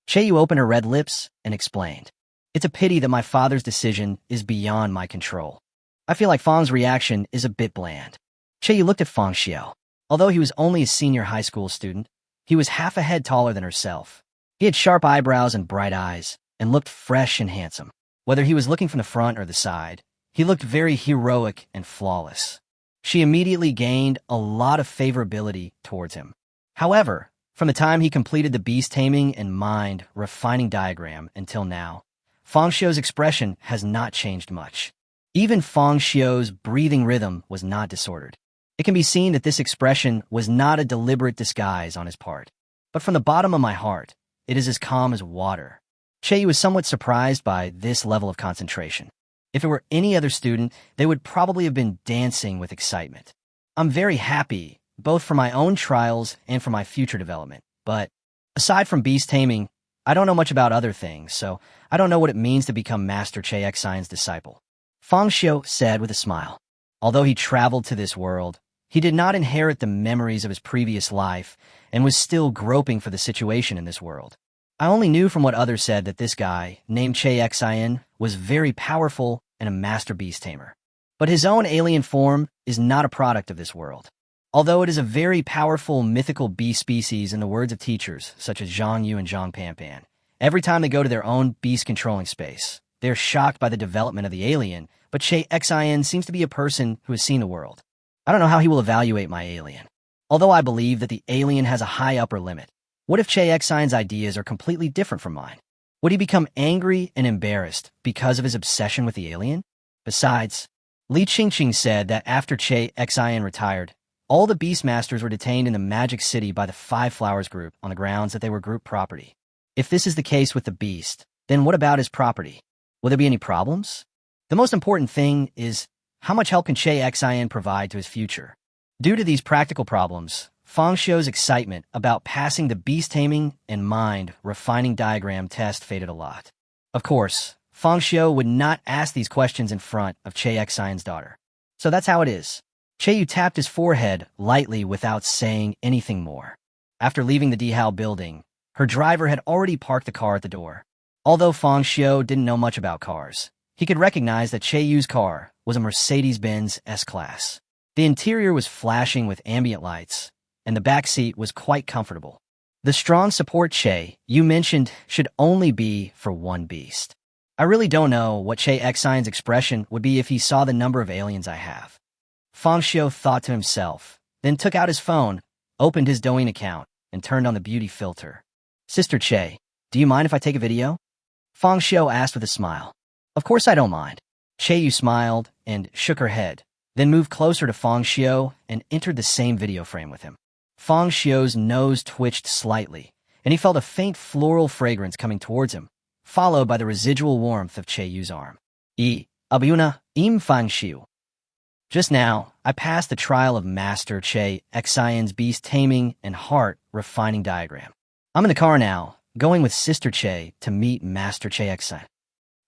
Speaker 1: Che Yu opened her red lips and explained. It's a pity that my father's decision is beyond my control. I feel like Fang's reaction is a bit bland. Che Yu looked at Fang Xiu. Although he was only a senior high school student, he was half a head taller than herself. He had sharp eyebrows and bright eyes, and looked fresh and handsome. Whether he was looking from the front or the side, he looked very heroic and flawless. She immediately gained a lot of favorability towards him. However, from the time he completed the Beast-Taming and mind refining diagram until now, Fang Xiu's expression has not changed much. Even Fang Xiu's breathing rhythm was not disordered. It can be seen that this expression was not a deliberate disguise on his part. But from the bottom of my heart, it is as calm as water. Che Yu was somewhat surprised by this level of concentration. If it were any other student, they would probably have been dancing with excitement. I'm very happy, both for my own trials and for my future development. But aside from Beast-Taming, I don't know much about other things, so I don't know what it means to become Master Che Xian's disciple. Fang Xiu said with a smile. Although he traveled to this world, he did not inherit the memories of his previous life and was still groping for the situation in this world. I only knew from what others said that this guy, named Che Xian, was very powerful and a master beast tamer. But his own alien form is not a product of this world. Although it is a very powerful mythical beast species in the words of teachers such as Zhang Yu and Zhang Panpan, every time they go to their own beast-controlling space, they're shocked by the development of the alien, but Che Xian seems to be a person who has seen the world. I don't know how he will evaluate my alien. Although I believe that the alien has a high upper limit, what if Che Xian's ideas are completely different from mine? Would he become angry and embarrassed because of his obsession with the alien? Besides, Li Qingqing said that after Che Xian retired, all the Beastmasters were detained in the Magic City by the Five Flowers group on the grounds that they were group property. If this is the case with the Beast, then what about his property? Will there be any problems? The most important thing is, how much help can Che Xian provide to his future? Due to these practical problems, Fang Xiu's excitement about passing the Beast-Taming and mind refining diagram test faded a lot. Of course, Fang Xiu would not ask these questions in front of Che Xian's daughter. So that's how it is. Che Yu tapped his forehead lightly without saying anything more. After leaving the Dihao building, her driver had already parked the car at the door. Although Fang Xiu didn't know much about cars, he could recognize that Che Yu's car was a Mercedes-Benz S-Class. The interior was flashing with ambient lights, and the back seat was quite comfortable. The strong support Che Yu mentioned should only be for one beast. I really don't know what Che Xian's expression would be if he saw the number of aliens I have. Fang Xiu thought to himself, then took out his phone, opened his Douyin account, and turned on the beauty filter. Sister Che, do you mind if I take a video? Fang Xiu asked with a smile. Of course I don't mind. Che Yu smiled and shook her head, then moved closer to Fang Xiu and entered the same video frame with him. Fang Xiu's nose twitched slightly, and he felt a faint floral fragrance coming towards him, followed by the residual warmth of Che-Yu's arm. Abuna im Fang Xiu. Just now, I passed the trial of Master Che Xian's Beast-Taming and Heart Refining Diagram. I'm in the car now, going with Sister Che to meet Master Che Xian.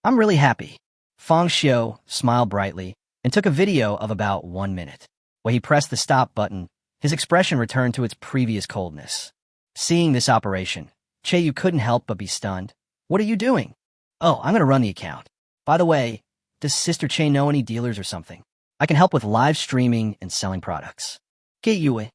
Speaker 1: I'm really happy. Fang Xiu smiled brightly and took a video of about 1 minute. When he pressed the stop button, his expression returned to its previous coldness. Seeing this operation, Che-Yu couldn't help but be stunned. What are you doing? Oh, I'm going to run the account. By the way, does Sister Che know any dealers or something? I can help with live streaming and selling products. Get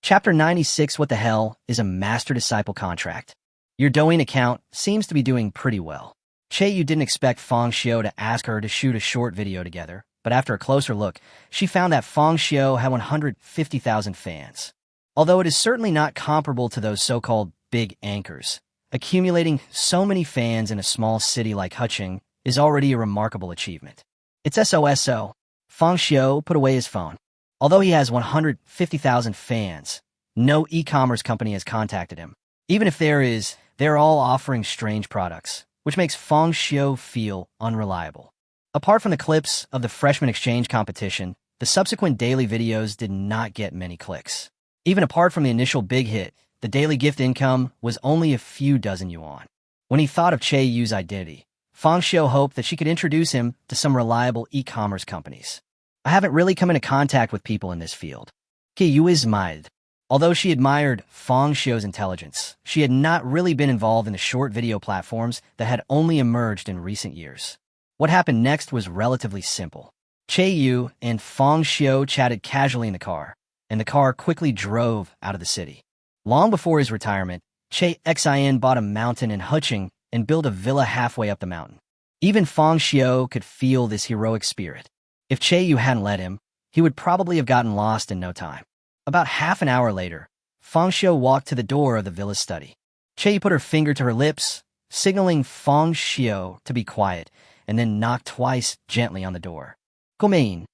Speaker 1: Chapter 96. What the hell is a master-disciple contract? Your Douyin account seems to be doing pretty well. Che-Yu didn't expect Fang Xiu to ask her to shoot a short video together, but after a closer look, she found that Fang Xiu had 150,000 fans. Although it is certainly not comparable to those so-called big anchors, accumulating so many fans in a small city like Hucheng is already a remarkable achievement. It's SOSO. Fang Xiu put away his phone. Although he has 150,000 fans, no e-commerce company has contacted him. Even if there is, they're all offering strange products, which makes Fang Xiu feel unreliable. Apart from the clips of the freshman exchange competition, the subsequent daily videos did not get many clicks. Even apart from the initial big hit, the daily gift income was only a few dozen yuan. When he thought of Che-Yu's identity, Fang Xiu hoped that she could introduce him to some reliable e-commerce companies. I haven't really come into contact with people in this field. Che-Yu is mild. Although she admired Fang Xiu's intelligence, she had not really been involved in the short video platforms that had only emerged in recent years. What happened next was relatively simple. Che-Yu and Fang Xiu chatted casually in the car, and the car quickly drove out of the city. Long before his retirement, Che Xian bought a mountain in Hucheng and built a villa halfway up the mountain. Even Fang Xiu could feel this heroic spirit. If Che-Yu hadn't led him, he would probably have gotten lost in no time. About half an hour later, Fang Xiu walked to the door of the villa's study. Che-Yu put her finger to her lips, signaling Fang Xiu to be quiet, and then knocked twice gently on the door. Come in.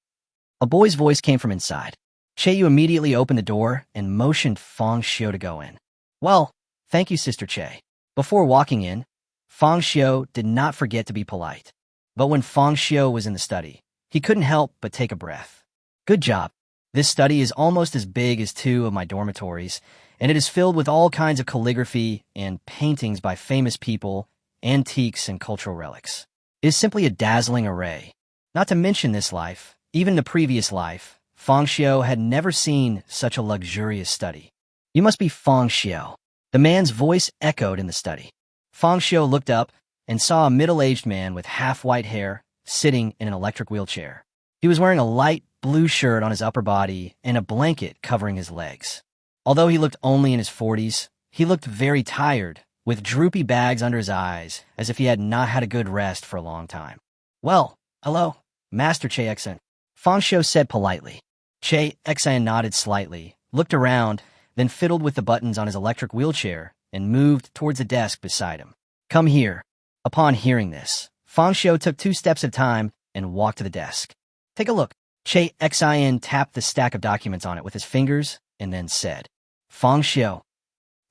Speaker 1: A boy's voice came from inside. Che-Yu immediately opened the door and motioned Fang Xiu to go in. Well, thank you, Sister Che. Before walking in, Fang Xiu did not forget to be polite. But when Fang Xiu was in the study, he couldn't help but take a breath. Good job. This study is almost as big as 2 of my dormitories, and it is filled with all kinds of calligraphy and paintings by famous people, antiques, and cultural relics. It is simply a dazzling array. Not to mention this life, even the previous life, Fang Xiu had never seen such a luxurious study. You must be Fang Xiu. The man's voice echoed in the study. Fang Xiu looked up and saw a middle-aged man with half-white hair sitting in an electric wheelchair. He was wearing a light blue shirt on his upper body and a blanket covering his legs. Although he looked only in his 40s, he looked very tired, with droopy bags under his eyes, as if he had not had a good rest for a long time. Well, hello, Master Che Xian, Fang Xiu said politely. Che Xian nodded slightly, looked around, then fiddled with the buttons on his electric wheelchair and moved towards the desk beside him. Come here. Upon hearing this, Fang Xiu took 2 steps at a time and walked to the desk. Take a look. Che Xian tapped the stack of documents on it with his fingers and then said, Fang Xiu.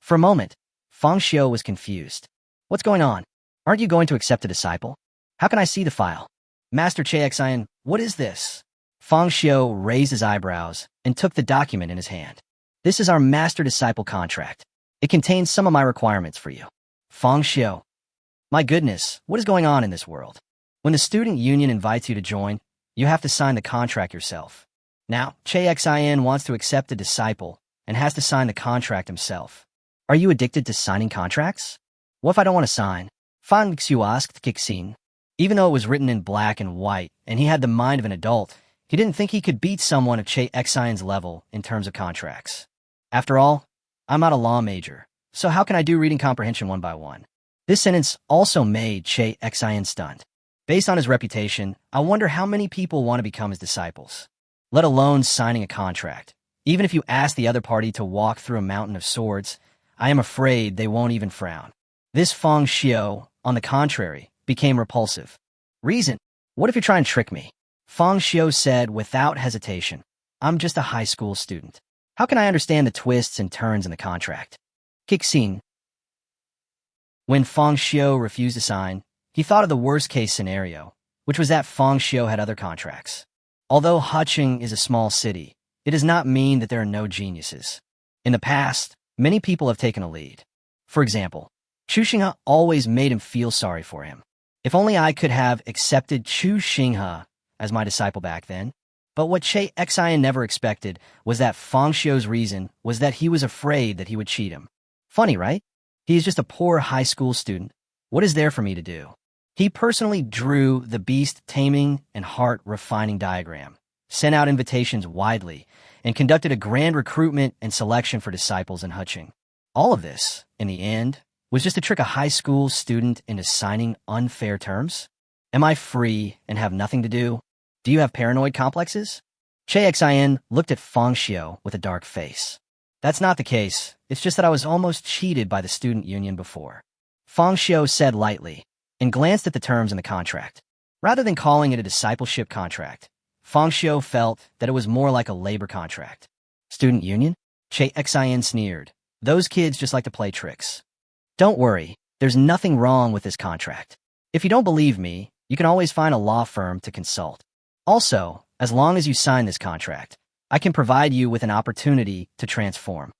Speaker 1: For a moment, Fang Xiu was confused. What's going on? Aren't you going to accept a disciple? How can I see the file? Master Che Xian, what is this? Fang Xiu raised his eyebrows and took the document in his hand. This is our master-disciple contract. It contains some of my requirements for you. Fang Xiu. My goodness, what is going on in this world? When the student union invites you to join, you have to sign the contract yourself. Now, Che Xian wants to accept a disciple and has to sign the contract himself. Are you addicted to signing contracts? What if I don't want to sign? Fang Xiu asked Kixin. Even though it was written in black and white and he had the mind of an adult, he didn't think he could beat someone of Che Xian's level in terms of contracts. After all, I'm not a law major, so how can I do reading comprehension one by one? This sentence also made Che Xian stunned. Based on his reputation, I wonder how many people want to become his disciples, let alone signing a contract. Even if you ask the other party to walk through a mountain of swords, I am afraid they won't even frown. This Fang Xiu, on the contrary, became repulsive. Reason? What if you're trying to trick me? Fang Xiu said without hesitation. I'm just a high school student. How can I understand the twists and turns in the contract? Kixin. When Fang Xiu refused to sign, he thought of the worst-case scenario, which was that Fang Xiu had other contracts. Although Haching is a small city, it does not mean that there are no geniuses. In the past, many people have taken a lead. For example, Chu Xinghe always made him feel sorry for him. If only I could have accepted Chu Xinghe as my disciple back then. But what Che Xian never expected was that Fang Xiu's reason was that he was afraid that he would cheat him. Funny, right? He is just a poor high school student. What is there for me to do? He personally drew the Beast-Taming and heart-refining diagram, sent out invitations widely, and conducted a grand recruitment and selection for disciples in Haching. All of this, in the end, was just to trick a high school student into signing unfair terms? Am I free and have nothing to do? Do you have paranoid complexes? Che Xian looked at Fang Xiu with a dark face. That's not the case. It's just that I was almost cheated by the student union before. Fang Xiu said lightly, and glanced at the terms in the contract. Rather than calling it a discipleship contract, Fang Xiu felt that it was more like a labor contract. Student union? Che Xian sneered. Those kids just like to play tricks. Don't worry, there's nothing wrong with this contract. If you don't believe me, you can always find a law firm to consult. Also, as long as you sign this contract, I can provide you with an opportunity to transform.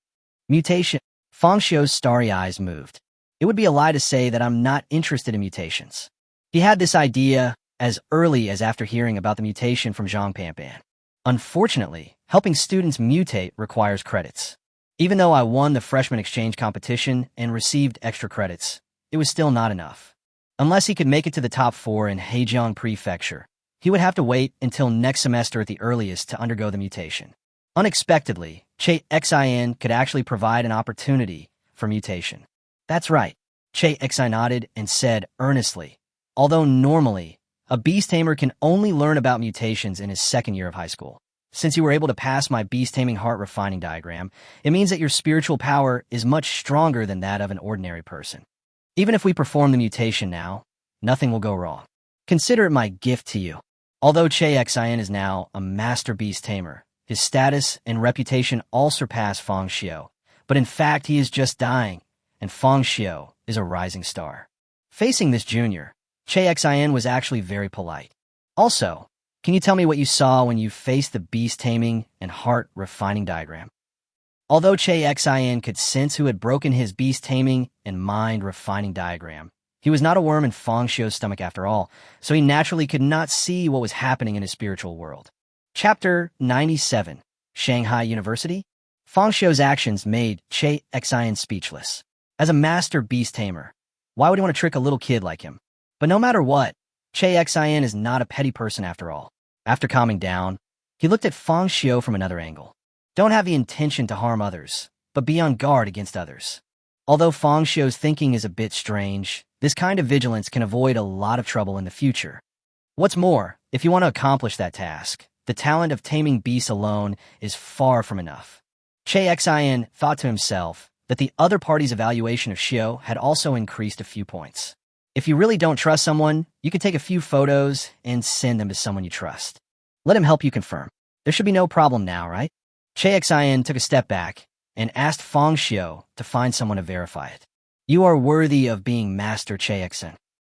Speaker 1: Mutation. Fang Xiu's starry eyes moved. It would be a lie to say that I'm not interested in mutations. He had this idea as early as after hearing about the mutation from Zhang Panpan. Unfortunately, helping students mutate requires credits. Even though I won the freshman exchange competition and received extra credits, it was still not enough. Unless he could make it to the top 4 in Heijiang Prefecture, he would have to wait until next semester at the earliest to undergo the mutation. Unexpectedly, Che Xian could actually provide an opportunity for mutation. That's right, Che Xian nodded and said earnestly, although normally, a beast tamer can only learn about mutations in his second year of high school. Since you were able to pass my beast-taming heart-refining diagram, it means that your spiritual power is much stronger than that of an ordinary person. Even if we perform the mutation now, nothing will go wrong. Consider it my gift to you. Although Che Xian is now a master beast tamer, his status and reputation all surpass Fang Xiu, but in fact he is just dying, and Fang Xiu is a rising star. Facing this junior, Che Xian was actually very polite. Also, can you tell me what you saw when you faced the beast-taming and heart-refining diagram? Although Che Xian could sense who had broken his beast-taming and mind-refining diagram, he was not a worm in Fang Xiu's stomach after all, so he naturally could not see what was happening in his spiritual world. Chapter 97, Shanghai University? Fang Xiu's actions made Che Xian speechless. As a master beast-tamer, why would he want to trick a little kid like him? But no matter what, Che Xian is not a petty person after all. After calming down, he looked at Fang Xiu from another angle. Don't have the intention to harm others, but be on guard against others. Although Fang Xiu's thinking is a bit strange, this kind of vigilance can avoid a lot of trouble in the future. What's more, if you want to accomplish that task, the talent of taming beasts alone is far from enough. Che Xian thought to himself that the other party's evaluation of Xiu had also increased a few points. If you really don't trust someone, you can take a few photos and send them to someone you trust. Let him help you confirm. There should be no problem now, right? Che Xian took a step back and asked Fang Xiu to find someone to verify it. You are worthy of being Master Che Xian.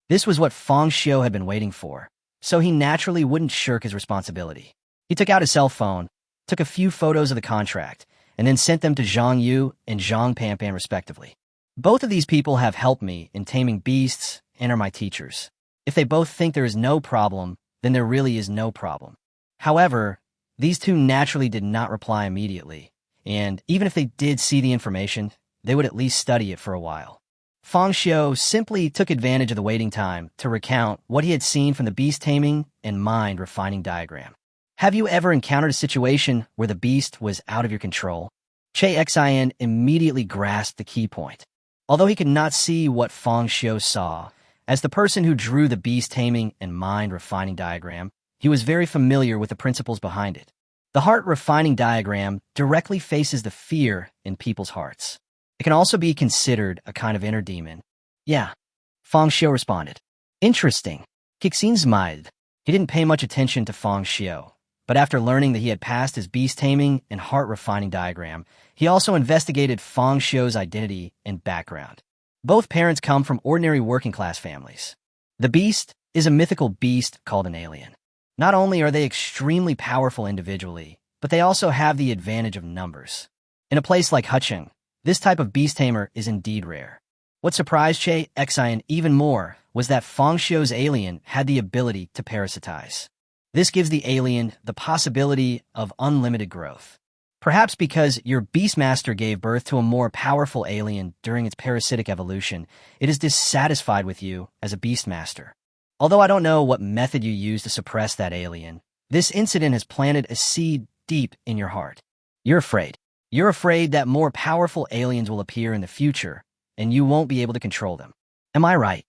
Speaker 1: This was what Fang Xiu had been waiting for, so he naturally wouldn't shirk his responsibility. He took out his cell phone, took a few photos of the contract, and then sent them to Zhang Yu and Zhang Panpan respectively. Both of these people have helped me in taming beasts and are my teachers. If they both think there is no problem, then there really is no problem. However, these two naturally did not reply immediately, and even if they did see the information, they would at least study it for a while. Fang Xiu simply took advantage of the waiting time to recount what he had seen from the beast-taming and mind-refining diagram. Have you ever encountered a situation where the beast was out of your control? Che Xian immediately grasped the key point. Although he could not see what Fang Xiu saw, as the person who drew the beast-taming and mind-refining diagram, he was very familiar with the principles behind it. The heart-refining diagram directly faces the fear in people's hearts. It can also be considered a kind of inner demon. Yeah, Fang Xiu responded. Interesting. Kixin smiled. He didn't pay much attention to Fang Xiu, But after learning that he had passed his beast-taming and heart-refining diagram, he also investigated Fang Xiu's identity and background. Both parents come from ordinary working-class families. The beast is a mythical beast called an alien. Not only are they extremely powerful individually, but they also have the advantage of numbers. In a place like Hucheng, this type of beast-tamer is indeed rare. What surprised Che Xian even more was that Fang Xiu's alien had the ability to parasitize. This gives the alien the possibility of unlimited growth. Perhaps because your Beastmaster gave birth to a more powerful alien during its parasitic evolution, it is dissatisfied with you as a Beastmaster. Although I don't know what method you used to suppress that alien, this incident has planted a seed deep in your heart. You're afraid. You're afraid that more powerful aliens will appear in the future, and you won't be able to control them. Am I right?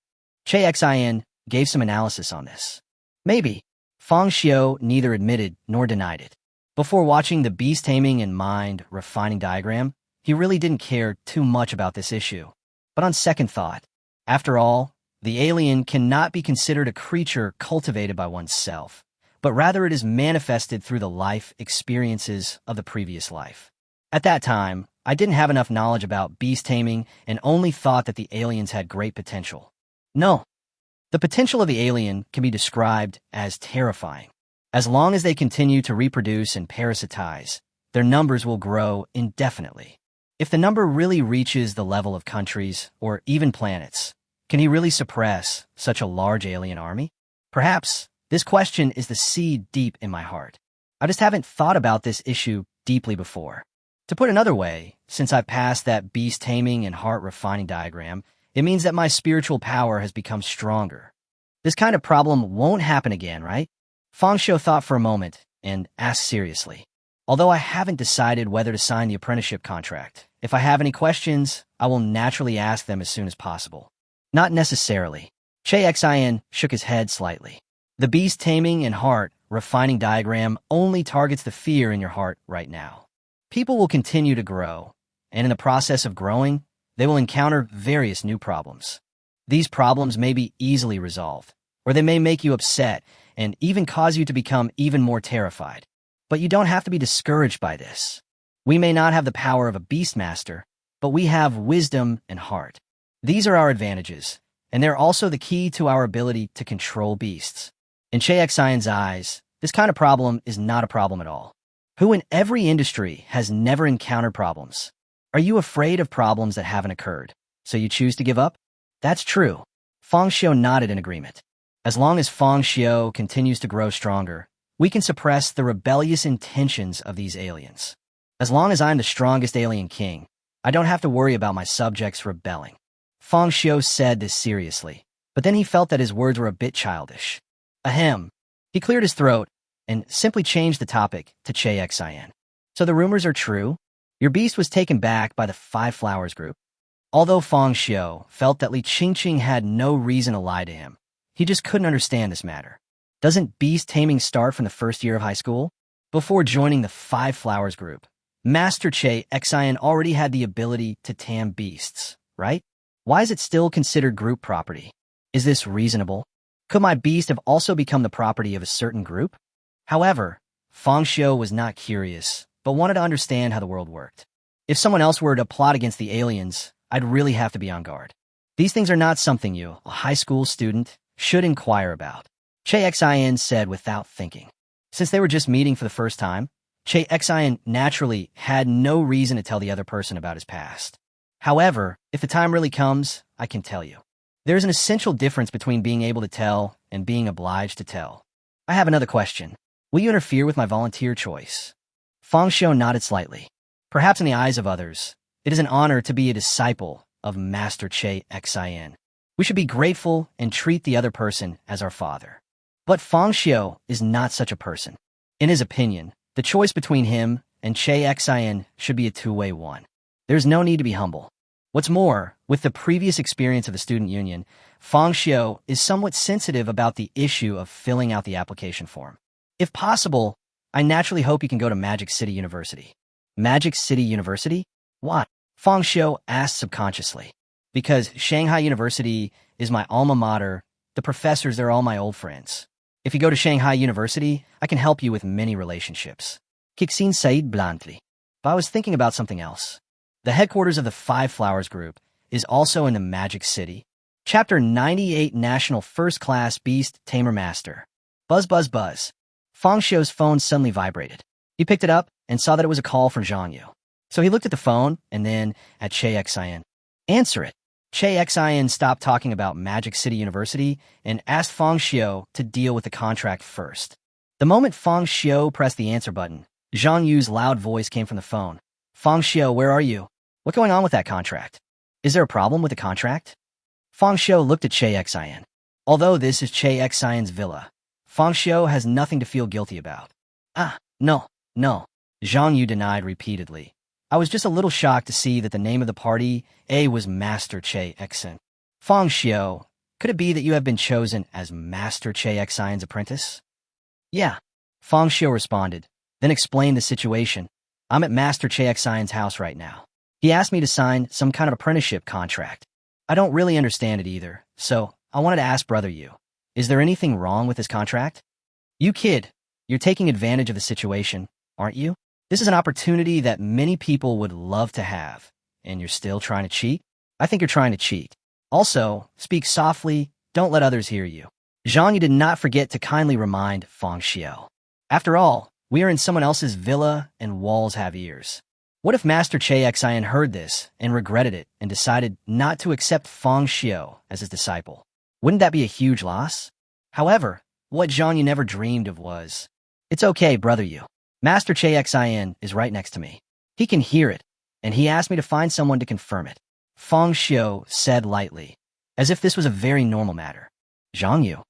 Speaker 1: Che Xian gave some analysis on this. Maybe. Fang Xiu neither admitted nor denied it. Before watching the beast-taming and mind-refining diagram, he really didn't care too much about this issue. But on second thought, after all, the alien cannot be considered a creature cultivated by oneself, but rather it is manifested through the life experiences of the previous life. At that time, I didn't have enough knowledge about beast-taming and only thought that the aliens had great potential. No. The potential of the alien can be described as terrifying. As long as they continue to reproduce and parasitize, their numbers will grow indefinitely. If the number really reaches the level of countries or even planets, can he really suppress such a large alien army? Perhaps this question is the seed deep in my heart. I just haven't thought about this issue deeply before. To put another way, since I've passed that beast-taming and heart-refining diagram, it means that my spiritual power has become stronger. This kind of problem won't happen again, right? Fang Xiu thought for a moment and asked seriously. Although I haven't decided whether to sign the apprenticeship contract, if I have any questions, I will naturally ask them as soon as possible. Not necessarily. Che Xian shook his head slightly. The beast-taming and heart-refining diagram only targets the fear in your heart right now. People will continue to grow, and in the process of growing, they will encounter various new problems. These problems may be easily resolved, or they may make you upset and even cause you to become even more terrified. But you don't have to be discouraged by this. We may not have the power of a Beastmaster, but we have wisdom and heart. These are our advantages, and they're also the key to our ability to control beasts. In Che Xian's eyes, this kind of problem is not a problem at all. Who in every industry has never encountered problems? Are you afraid of problems that haven't occurred, so you choose to give up? That's true. Fang Xiu nodded in agreement. As long as Fang Xiu continues to grow stronger, we can suppress the rebellious intentions of these aliens. As long as I'm the strongest alien king, I don't have to worry about my subjects rebelling. Fang Xiu said this seriously, but then he felt that his words were a bit childish. Ahem. He cleared his throat and simply changed the topic to Che Xian. So the rumors are true? Your beast was taken back by the Five Flowers group. Although Fang Xiu felt that Li Qingqing had no reason to lie to him, he just couldn't understand this matter. Doesn't beast-taming start from the first year of high school? Before joining the Five Flowers group, Master Che Xian already had the ability to tame beasts, right? Why is it still considered group property? Is this reasonable? Could my beast have also become the property of a certain group? However, Fang Xiu was not curious, but wanted to understand how the world worked. If someone else were to plot against the aliens, I'd really have to be on guard. These things are not something you, a high school student, should inquire about. Che Xian said without thinking. Since they were just meeting for the first time, Che Xian naturally had no reason to tell the other person about his past. However, if the time really comes, I can tell you. There's an essential difference between being able to tell and being obliged to tell. I have another question. Will you interfere with my volunteer choice? Fang Xiu nodded slightly. Perhaps in the eyes of others, it is an honor to be a disciple of Master Che Xian. We should be grateful and treat the other person as our father. But Fang Xiu is not such a person. In his opinion, the choice between him and Che Xian should be a two-way one. There's no need to be humble. What's more, with the previous experience of the student union, Fang Xiu is somewhat sensitive about the issue of filling out the application form. If possible, I naturally hope you can go to Magic City University. Magic City University? Why? Fang Xiu asked subconsciously. Because Shanghai University is my alma mater, the professors, they're all my old friends. If you go to Shanghai University, I can help you with many relationships. Kixin said bluntly. But I was thinking about something else. The headquarters of the Five Flowers Group is also in the Magic City. Chapter 98 National First Class Beast Tamer Master. Buzz, buzz, buzz. Fang Xiu's phone suddenly vibrated. He picked it up and saw that it was a call from Zhang Yu. So he looked at the phone and then at Che Xian. Answer it. Che Xian stopped talking about Magic City University and asked Fang Xiu to deal with the contract first. The moment Fang Xiu pressed the answer button, Zhang Yu's loud voice came from the phone. Fang Xiu, where are you? What's going on with that contract? Is there a problem with the contract? Fang Xiu looked at Che Xian. Although this is Che Xian's villa, Fang Xiu has nothing to feel guilty about. No. Zhang Yu denied repeatedly. I was just a little shocked to see that the name of the party was Master Che Xian. Fang Xiu, could it be that you have been chosen as Master Che Xian's apprentice? Yeah. Fang Xiu responded, then explained the situation. I'm at Master Che Xian's house right now. He asked me to sign some kind of apprenticeship contract. I don't really understand it either, so I wanted to ask Brother Yu, is there anything wrong with this contract? You kid, you're taking advantage of the situation, aren't you? This is an opportunity that many people would love to have, and you're still trying to cheat? I think you're trying to cheat. Also, speak softly, don't let others hear you. Zhang Yu did not forget to kindly remind Fang Xiu. After all, we are in someone else's villa and walls have ears. What if Master Che Xian heard this and regretted it and decided not to accept Fang Xiu as his disciple? Wouldn't that be a huge loss? However, what Zhang Yu never dreamed of was, it's okay, Brother Yu. Master Che Xian is right next to me. He can hear it, and he asked me to find someone to confirm it. Fang Xiu said lightly, as if this was a very normal matter. Zhang Yu.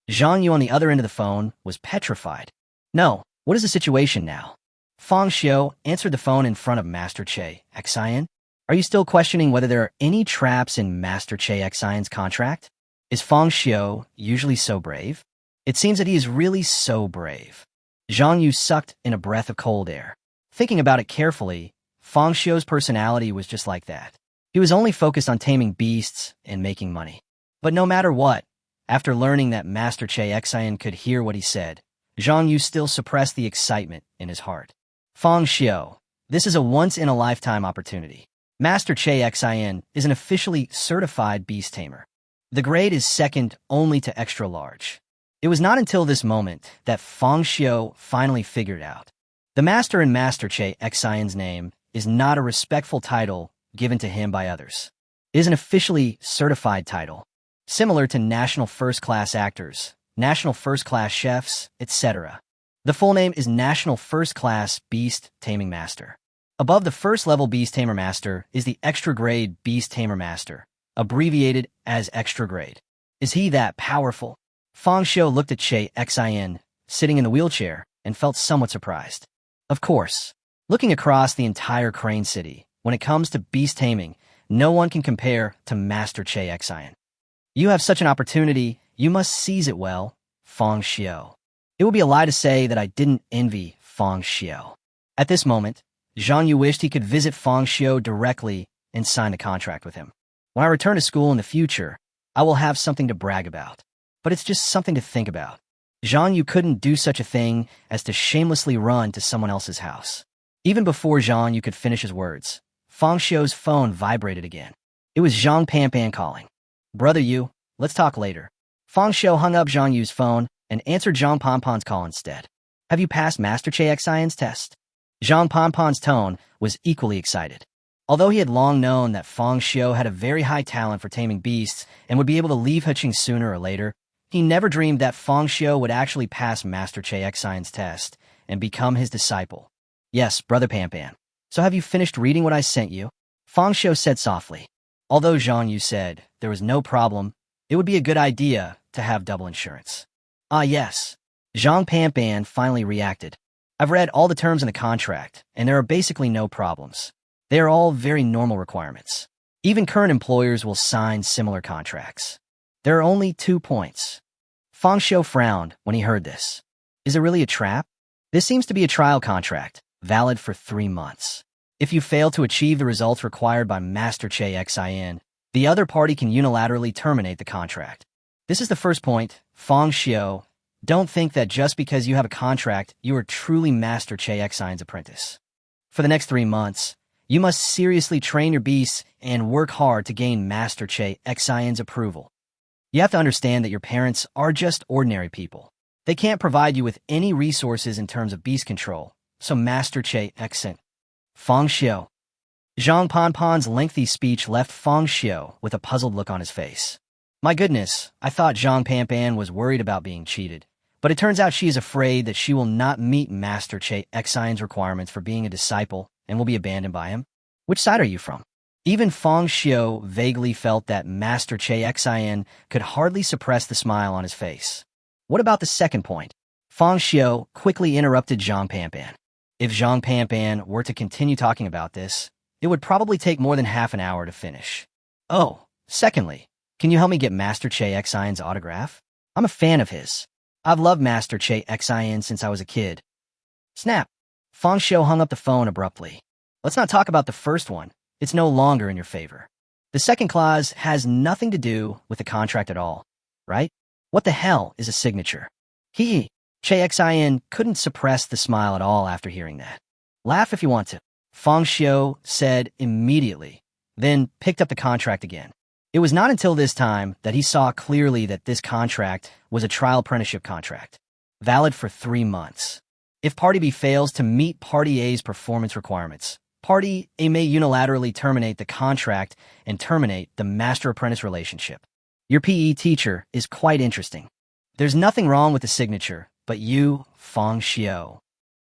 Speaker 1: Zhang Yu on the other end of the phone was petrified. No, what is the situation now? Fang Xiu answered the phone in front of Master Che Xian. Are you still questioning whether there are any traps in Master Che Xian's contract? Is Fang Xiu usually so brave? It seems that he is really so brave. Zhang Yu sucked in a breath of cold air. Thinking about it carefully, Fang Xiu's personality was just like that. He was only focused on taming beasts and making money. But no matter what, after learning that Master Che Xian could hear what he said, Zhang Yu still suppressed the excitement in his heart. Fang Xiu, this is a once-in-a-lifetime opportunity. Master Che Xian is an officially certified beast tamer. The grade is second only to extra large. It was not until this moment that Fang Xiu finally figured out. The master in Master Che Xian's name is not a respectful title given to him by others. It is an officially certified title, similar to national first-class actors, national first-class chefs, etc. The full name is National First Class Beast Taming Master. Above the first level Beast Tamer Master is the extra grade Beast Tamer Master, abbreviated as extra grade. Is he that powerful? Fang Xiu looked at Che Xian, sitting in the wheelchair, and felt somewhat surprised. Of course, looking across the entire Crane City, when it comes to beast taming, no one can compare to Master Che Xian. You have such an opportunity, you must seize it well, Fang Xiu. It would be a lie to say that I didn't envy Fang Xiu. At this moment, Zhang Yu wished he could visit Fang Xiu directly and sign a contract with him. When I return to school in the future, I will have something to brag about. But it's just something to think about. Zhang Yu couldn't do such a thing as to shamelessly run to someone else's house. Even before Zhang Yu could finish his words, Fang Xiu's phone vibrated again. It was Zhang Panpan calling. Brother Yu, let's talk later. Fang Xiu hung up Zhang Yu's phone and answered Zhang Panpan's call instead. Have you passed Master Che Xian's test? Zhang Panpan's tone was equally excited. Although he had long known that Fang Xiu had a very high talent for taming beasts and would be able to leave Heqing sooner or later, he never dreamed that Fang Xiu would actually pass Master Che Xian's test and become his disciple. Yes, Brother Panpan. So have you finished reading what I sent you? Fang Xiu said softly. Although Zhang Yu said there was no problem, it would be a good idea to have double insurance. Ah, yes. Zhang Panpan finally reacted. I've read all the terms in the contract, and there are basically no problems. They are all very normal requirements. Even current employers will sign similar contracts. There are only 2 points. Fang Xiu frowned when he heard this. Is it really a trap? This seems to be a trial contract, valid for 3 months. If you fail to achieve the results required by Master Che Xian, the other party can unilaterally terminate the contract. This is the first point. Fang Xiu, Don't think that just because you have a contract, you are truly Master Che Xian's apprentice. For the next 3 months, you must seriously train your beasts and work hard to gain Master Che Xian's approval. You have to understand that your parents are just ordinary people. They can't provide you with any resources in terms of beast control, so Master Che Xian. Fang Xiu. Zhang Panpan's lengthy speech left Fang Xiu with a puzzled look on his face. My goodness, I thought Zhang Panpan was worried about being cheated, but it turns out she is afraid that she will not meet Master Che Xian's requirements for being a disciple and will be abandoned by him. Which side are you from? Even Fang Xiu vaguely felt that Master Che Xian could hardly suppress the smile on his face. What about the second point? Fang Xiu quickly interrupted Zhang Panpan. If Zhang Panpan were to continue talking about this, it would probably take more than half an hour to finish. Oh, secondly, can you help me get Master Che Xian's autograph? I'm a fan of his. I've loved Master Che Xian since I was a kid. Snap! Fang Xiu hung up the phone abruptly. Let's not talk about the first one. It's no longer in your favor. The second clause has nothing to do with the contract at all, right? What the hell is a signature? Che Xian couldn't suppress the smile at all after hearing that. Laugh if you want to, Fang Xiu said immediately, then picked up the contract again. It was not until this time that he saw clearly that this contract was a trial apprenticeship contract, valid for 3 months. If Party B fails to meet Party A's performance requirements, Party A may unilaterally terminate the contract and terminate the master-apprentice relationship. Your PE teacher is quite interesting. There's nothing wrong with the signature, but you, Fang Xiu.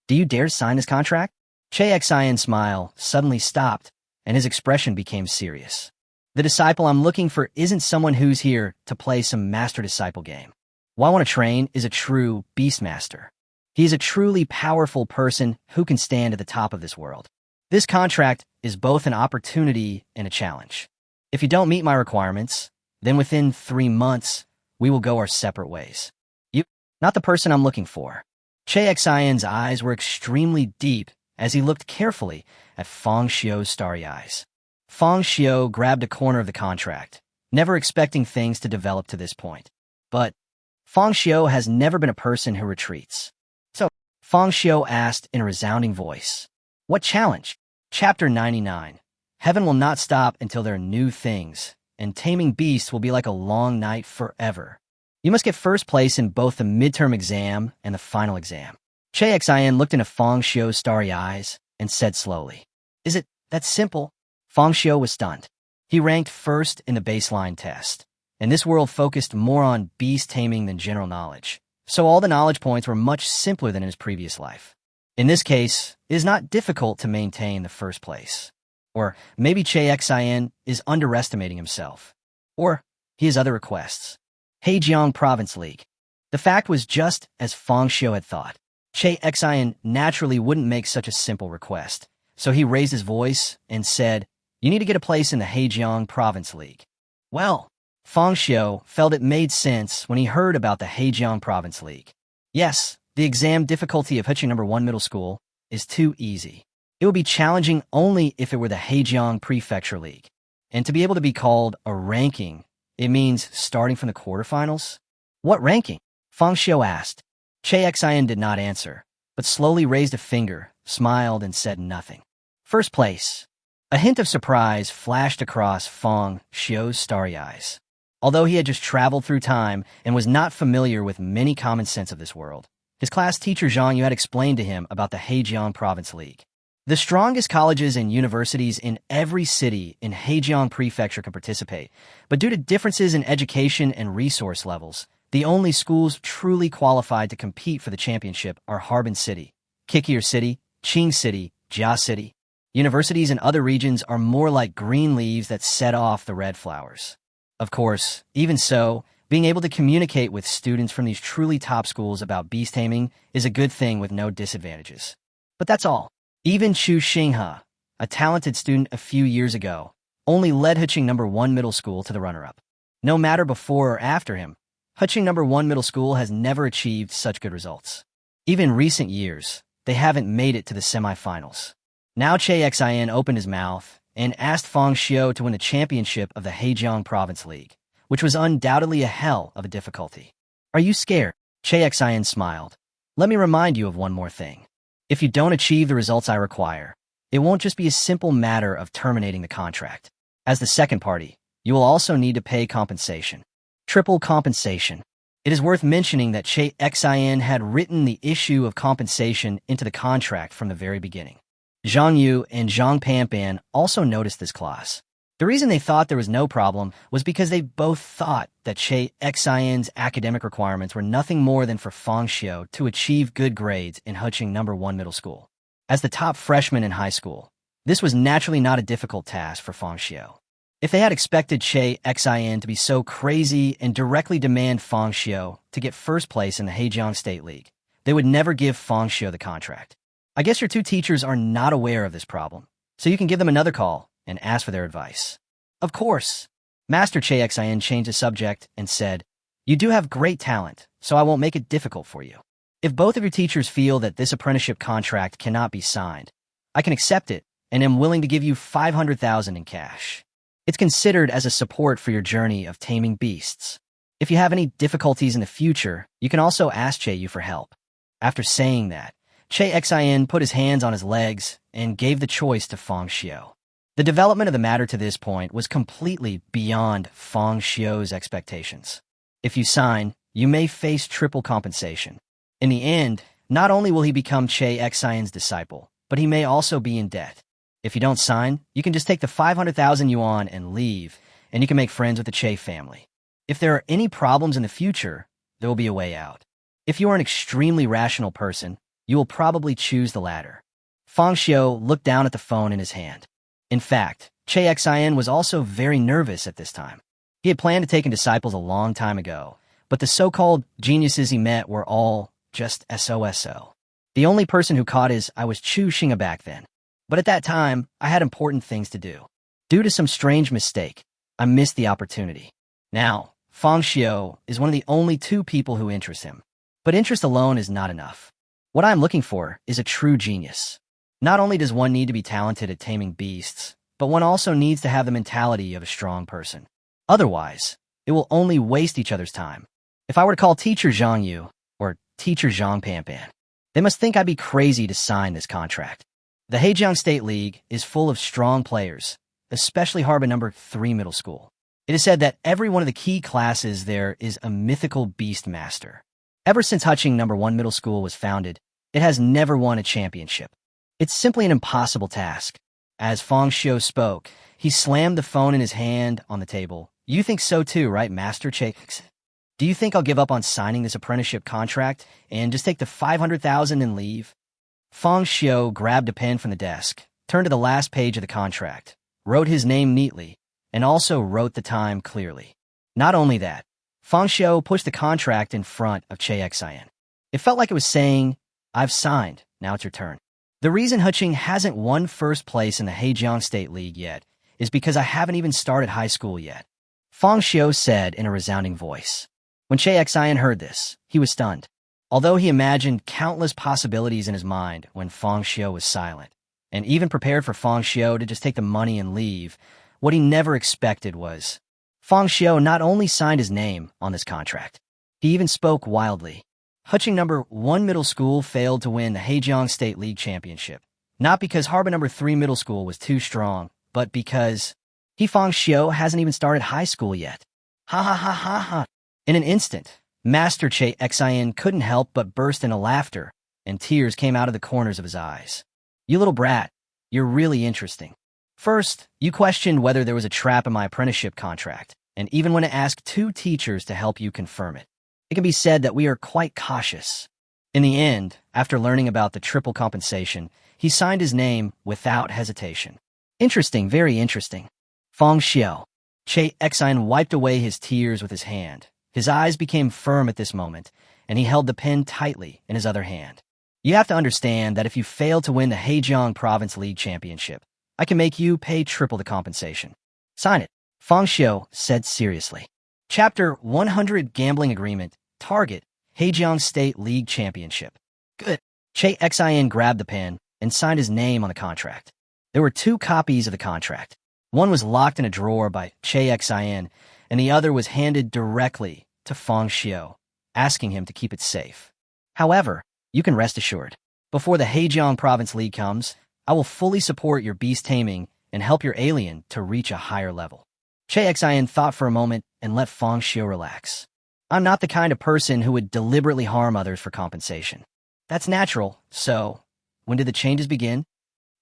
Speaker 1: Do you dare sign this contract? Che Xian's smile suddenly stopped, and his expression became serious. The disciple I'm looking for isn't someone who's here to play some master-disciple game. What I want to train is a true beastmaster. He is a truly powerful person who can stand at the top of this world. This contract is both an opportunity and a challenge. If you don't meet my requirements, then within 3 months, we will go our separate ways. You, not the person I'm looking for. Che Xian's eyes were extremely deep as he looked carefully at Fang Xiu's starry eyes. Fang Xiu grabbed a corner of the contract, never expecting things to develop to this point. But Fang Xiu has never been a person who retreats. So, Fang Xiu asked in a resounding voice, "What challenge?" Chapter 99. Heaven will not stop until there are new things, and taming beasts will be like a long night forever. You must get first place in both the midterm exam and the final exam. Che Xian looked into Fang Xiu's starry eyes and said slowly, "Is it that simple?" Fang Xiu was stunned. He ranked first in the baseline test, and this world focused more on beast taming than general knowledge, so all the knowledge points were much simpler than in his previous life. In this case, it is not difficult to maintain the first place. Or maybe Che Xian is underestimating himself. Or he has other requests. Hejiang Province League. The fact was just as Fang Xiu had thought. Che Xian naturally wouldn't make such a simple request, so he raised his voice and said, "You need to get a place in the Hejiang Province League." Well, Fang Xiu felt it made sense when he heard about the Hejiang Province League. Yes, the exam difficulty of Huqing No. 1 Middle School is too easy. It would be challenging only if it were the Hejiang Prefecture League. And to be able to be called a ranking, it means starting from the quarterfinals? What ranking? Fang Xiu asked. Che Xian did not answer, but slowly raised a finger, smiled, and said nothing. First place. A hint of surprise flashed across Fang Xiu's starry eyes. Although he had just traveled through time and was not familiar with many common sense of this world, his class teacher Zhang Yu had explained to him about the Hejiang Province League. The strongest colleges and universities in every city in Hejiang Prefecture can participate, but due to differences in education and resource levels, the only schools truly qualified to compete for the championship are Harbin City, Kikier City, Qing City, Jia City. Universities in other regions are more like green leaves that set off the red flowers. Of course, even so, being able to communicate with students from these truly top schools about beast taming is a good thing with no disadvantages. But that's all. Even Chu Xinghe, a talented student a few years ago, only led Huqing No. 1 Middle School to the runner-up. No matter before or after him, Huqing No. 1 Middle School has never achieved such good results. Even in recent years, they haven't made it to the semifinals. Now Che Xian opened his mouth and asked Fang Xiu to win the championship of the Hejiang Province League, which was undoubtedly a hell of a difficulty. Are you scared? Che Xian smiled. Let me remind you of one more thing. If you don't achieve the results I require, it won't just be a simple matter of terminating the contract. As the second party, you will also need to pay compensation. Triple compensation. It is worth mentioning that Che Xian had written the issue of compensation into the contract from the very beginning. Zhang Yu and Zhang Panpan also noticed this clause. The reason they thought there was no problem was because they both thought that Che Xian's academic requirements were nothing more than for Fang Xiu to achieve good grades in Huqing No. 1 middle school. As the top freshman in high school, this was naturally not a difficult task for Fang Xiu. If they had expected Che Xian to be so crazy and directly demand Fang Xiu to get first place in the Hejiang State League, they would never give Fang Xiu the contract. I guess your two teachers are not aware of this problem, so you can give them another call and ask for their advice. Of course. Master Che Xian changed the subject and said, You do have great talent, so I won't make it difficult for you. If both of your teachers feel that this apprenticeship contract cannot be signed, I can accept it and am willing to give you 500,000 in cash. It's considered as a support for your journey of taming beasts. If you have any difficulties in the future, you can also ask Che Yu for help. After saying that, Che Xian put his hands on his legs and gave the choice to Fang Xiu. The development of the matter to this point was completely beyond Fang Xiu's expectations. If you sign, you may face triple compensation. In the end, not only will he become Che Xian's disciple, but he may also be in debt. If you don't sign, you can just take the 500,000 yuan and leave, and you can make friends with the Che family. If there are any problems in the future, there will be a way out. If you are an extremely rational person, you will probably choose the latter. Fang Xiu looked down at the phone in his hand. In fact, Che Xian was also very nervous at this time. He had planned to take in disciples a long time ago, but the so-called geniuses he met were all just SOSO. The only person who caught his I was Chu Xinga back then. But at that time, I had important things to do. Due to some strange mistake, I missed the opportunity. Now, Fang Xiu is one of the only two people who interest him. But interest alone is not enough. What I am looking for is a true genius. Not only does one need to be talented at taming beasts, but one also needs to have the mentality of a strong person. Otherwise, it will only waste each other's time. If I were to call Teacher Zhang Yu or Teacher Zhang Panpan, they must think I'd be crazy to sign this contract. The Hejiang State League is full of strong players, especially Harbin No. 3 Middle School. It is said that every one of the key classes there is a mythical beast master. Ever since Huqing No. 1 Middle School was founded, it has never won a championship. It's simply an impossible task. As Fang Xiu spoke, he slammed the phone in his hand on the table. You think so too, right, Master Che? Do you think I'll give up on signing this apprenticeship contract and just take the 500,000 and leave? Fang Xiu grabbed a pen from the desk, turned to the last page of the contract, wrote his name neatly, and also wrote the time clearly. Not only that, Fang Xiu pushed the contract in front of Che Xian. It felt like it was saying, I've signed, now it's your turn. The reason Huqing hasn't won first place in the Hejiang State League yet is because I haven't even started high school yet. Fang Xiu said in a resounding voice. When Che Xian heard this, he was stunned. Although he imagined countless possibilities in his mind when Fang Xiu was silent, and even prepared for Fang Xiu to just take the money and leave, what he never expected was Fang Xiu not only signed his name on this contract, he even spoke wildly. Huqing No. 1 Middle School failed to win the Hejiang State League Championship, not because Harbin No. 3 Middle School was too strong, but because Fang Xiu hasn't even started high school yet. Ha ha ha ha ha. In an instant, Master Che Xian couldn't help but burst into laughter, and tears came out of the corners of his eyes. You little brat, you're really interesting. First, you questioned whether there was a trap in my apprenticeship contract, and even went to ask two teachers to help you confirm it. It can be said that we are quite cautious. In the end, after learning about the triple compensation, he signed his name without hesitation. Interesting, very interesting. Fang Xiu. Che Xian wiped away his tears with his hand. His eyes became firm at this moment, and he held the pen tightly in his other hand. You have to understand that if you fail to win the Hejiang Province League Championship, I can make you pay triple the compensation. Sign it, Fang Xiu said seriously. Chapter 100 Gambling Agreement. Target, Hejiang State League Championship. Good. Che Xian grabbed the pen and signed his name on the contract. There were two copies of the contract. One was locked in a drawer by Che Xian, and the other was handed directly to Fang Xiu. asking him to keep it safe. However, you can rest assured, before the Hejiang Province League comes, I will fully support your beast taming and help your alien to reach a higher level. Che Xian thought for a moment and let Fang Xiu relax. I'm not the kind of person who would deliberately harm others for compensation. That's natural, so when did the changes begin?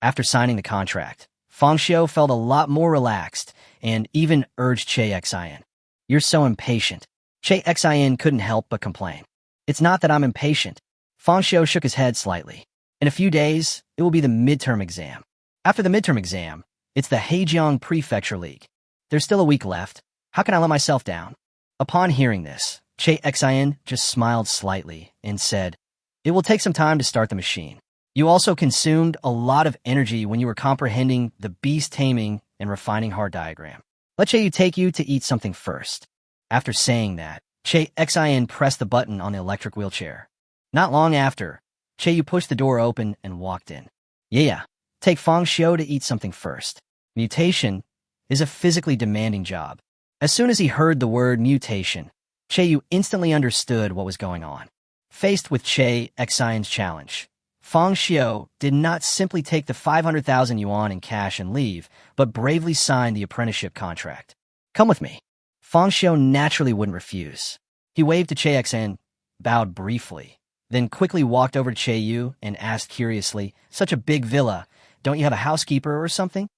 Speaker 1: After signing the contract, Fang Xiu felt a lot more relaxed and even urged Che Xian. You're so impatient. Che Xian couldn't help but complain. It's not that I'm impatient. Fang Xiu shook his head slightly. In a few days, it will be the midterm exam. After the midterm exam, it's the Hejiang Prefecture League. There's still a week left. How can I let myself down? Upon hearing this, Che Xian just smiled slightly and said, it will take some time to start the machine. You also consumed a lot of energy when you were comprehending the beast-taming and refining heart diagram. Let Che take you to eat something first. After saying that, Che Xian pressed the button on the electric wheelchair. Not long after, Che pushed the door open and walked in. Yeah, take Fang Xiu to eat something first. Mutation is a physically demanding job. As soon as he heard the word mutation, Che instantly understood what was going on. Faced with Che Xian's challenge, Fang Xiu did not simply take the 500,000 yuan in cash and leave, but bravely signed the apprenticeship contract. Come with me. Fang Xiu naturally wouldn't refuse. He waved to Che Xian, bowed briefly, then quickly walked over to Che Yu and asked curiously, such a big villa, don't you have a housekeeper or something?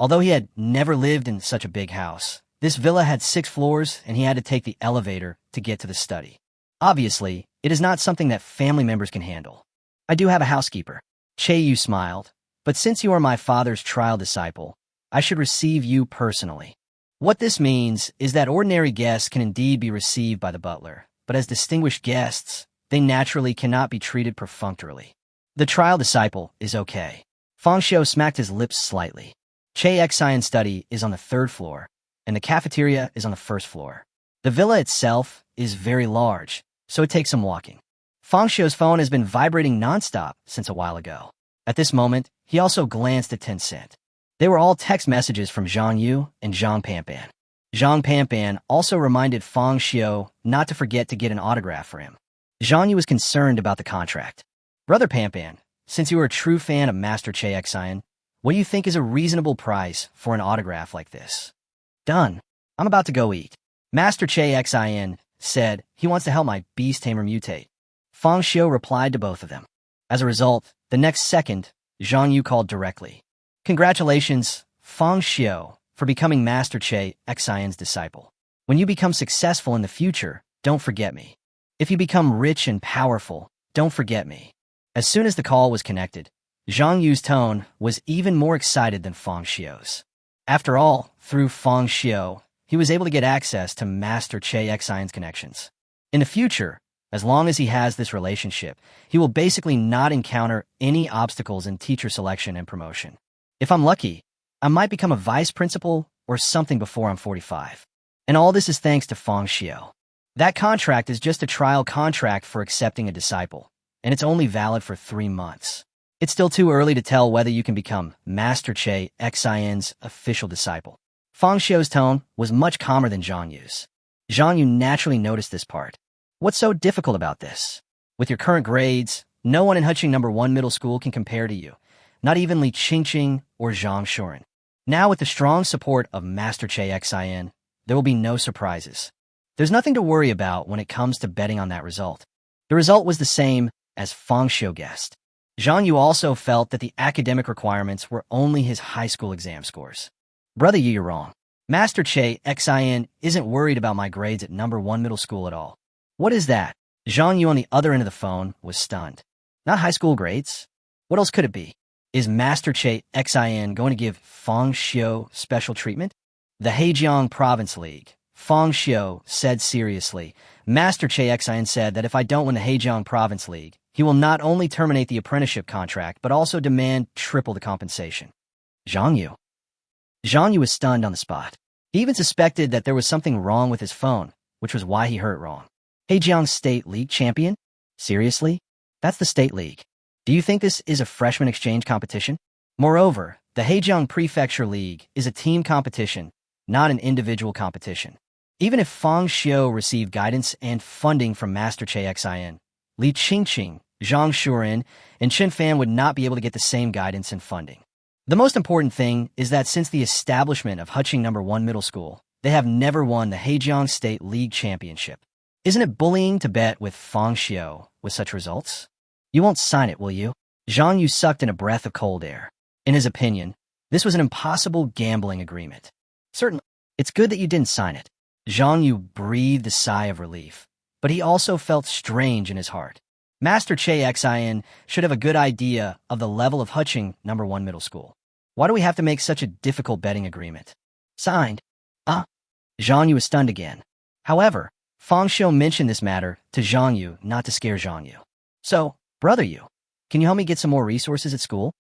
Speaker 1: Although he had never lived in such a big house, this villa had 6 floors and he had to take the elevator to get to the study. Obviously, it is not something that family members can handle. I do have a housekeeper. Che Yu smiled, but since you are my father's trial disciple, I should receive you personally. What this means is that ordinary guests can indeed be received by the butler, but as distinguished guests, they naturally cannot be treated perfunctorily. The trial disciple is okay. Fang Xiu smacked his lips slightly. Che Xian's study is on the 3rd floor, and the cafeteria is on the 1st floor. The villa itself is very large, so it takes some walking. Fang Xiu's phone has been vibrating nonstop since a while ago. At this moment, he also glanced at Tencent. They were all text messages from Zhang Yu and Zhang Panpan. Zhang Panpan also reminded Fang Xiu not to forget to get an autograph for him. Zhang Yu was concerned about the contract. Brother Panpan, since you are a true fan of Master Che Xian, what do you think is a reasonable price for an autograph like this? Done. I'm about to go eat. Master Che Xian said he wants to help my beast tamer mutate. Fang Xiu replied to both of them. As a result, the next second, Zhang Yu called directly. Congratulations, Fang Xiu, for becoming Master Che Xian's disciple. When you become successful in the future, don't forget me. If you become rich and powerful, don't forget me. As soon as the call was connected, Zhang Yu's tone was even more excited than Fang Xiu's. After all, through Fang Xiu, he was able to get access to Master Che Xian's connections. In the future, as long as he has this relationship, he will basically not encounter any obstacles in teacher selection and promotion. If I'm lucky, I might become a vice principal or something before I'm 45. And all this is thanks to Fang Xiu. That contract is just a trial contract for accepting a disciple, and it's only valid for 3 months. It's still too early to tell whether you can become Master Che Xian's official disciple. Fang Xiu's tone was much calmer than Zhang Yu's. Zhang Yu naturally noticed this part. What's so difficult about this? With your current grades, no one in Huqing No. 1 middle school can compare to you, not even Li Qingqing or Zhang Shuren. Now with the strong support of Master Che Xian, there will be no surprises. There's nothing to worry about when it comes to betting on that result. The result was the same as Fang Xiu guessed. Zhang Yu also felt that the academic requirements were only his high school exam scores. Brother Yu, you're wrong. Master Che Xian isn't worried about my grades at No. 1 middle school at all. What is that? Zhang Yu on the other end of the phone was stunned. Not high school grades? What else could it be? Is Master Che Xian going to give Fang Xiu special treatment? The Hejiang Province League. Fang Xiu said seriously. Master Che Xian said that if I don't win the Hejiang Province League, he will not only terminate the apprenticeship contract, but also demand triple the compensation. Zhang Yu. Zhang Yu was stunned on the spot. He even suspected that there was something wrong with his phone, which was why he heard it wrong. Hejiang State League champion? Seriously? That's the State League. Do you think this is a freshman exchange competition? Moreover, the Hejiang Prefecture League is a team competition, not an individual competition. Even if Fang Xiu received guidance and funding from Master Che Xin, Li Qingqing, Zhang Shuren, and Chen Fan would not be able to get the same guidance and funding. The most important thing is that since the establishment of Huqing No. 1 Middle School, they have never won the Hejiang State League Championship. Isn't it bullying to bet with Fang Xiu with such results? You won't sign it, will you? Zhang Yu sucked in a breath of cold air. In his opinion, this was an impossible gambling agreement. Certainly, it's good that you didn't sign it. Zhang Yu breathed a sigh of relief, but he also felt strange in his heart. Master Che Xin should have a good idea of the level of Huqing No. 1 Middle School. Why do we have to make such a difficult betting agreement? Signed. Zhang Yu was stunned again. However, Fang Xiu mentioned this matter to Zhang Yu not to scare Zhang Yu. So, brother Yu, can you help me get some more resources at school?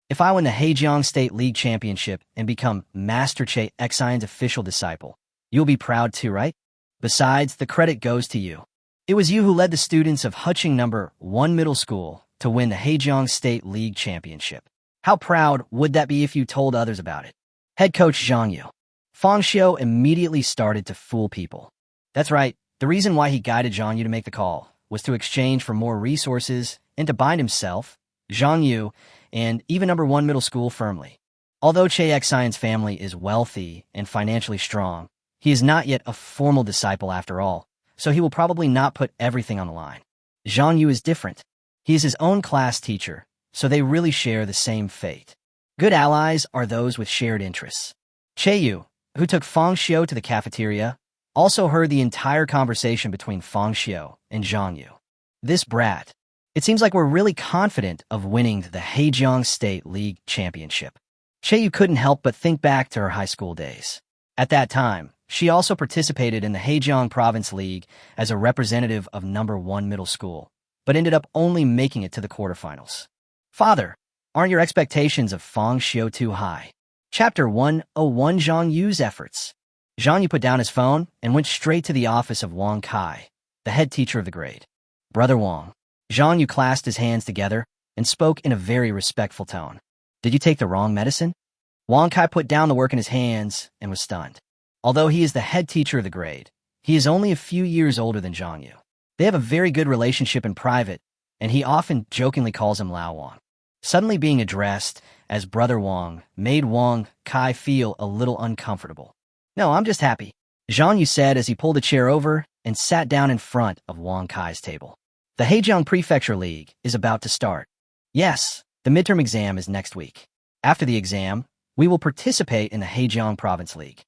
Speaker 1: If I win the Hejiang State League Championship and become Master Che Xion's official disciple, you'll be proud too, right? Besides, the credit goes to you. It was you who led the students of Huqing No. 1 Middle School to win the Hejiang State League Championship. How proud would that be if you told others about it? Head coach Zhang Yu. Fang Xiu immediately started to fool people. That's right, the reason why he guided Zhang Yu to make the call was to exchange for more resources and to bind himself, Zhang Yu, and even No. 1 Middle School firmly. Although Che Xion's family is wealthy and financially strong, he is not yet a formal disciple after all, so he will probably not put everything on the line. Zhang Yu is different. He is his own class teacher, so they really share the same fate. Good allies are those with shared interests. Che Yu, who took Fang Xiu to the cafeteria, also heard the entire conversation between Fang Xiu and Zhang Yu. This brat. It seems like we're really confident of winning the Hejiang State League Championship. Che Yu couldn't help but think back to her high school days. At that time, she also participated in the Hejiang Province League as a representative of No. 1 Middle School, but ended up only making it to the quarterfinals. Father, aren't your expectations of Fang Xiu too high? Chapter 101 Zhang Yu's Efforts. Zhang Yu put down his phone and went straight to the office of Wang Kai, the head teacher of the grade. Brother Wang. Zhang Yu clasped his hands together and spoke in a very respectful tone. Did you take the wrong medicine? Wang Kai put down the work in his hands and was stunned. Although he is the head teacher of the grade, he is only a few years older than Zhang Yu. They have a very good relationship in private, and he often jokingly calls him Lao Wang. Suddenly being addressed as Brother Wang made Wang Kai feel a little uncomfortable. No, I'm just happy, Zhang Yu said as he pulled a chair over and sat down in front of Wang Kai's table. The Hejiang Prefecture League is about to start. Yes, the midterm exam is next week. After the exam, we will participate in the Hejiang Province League.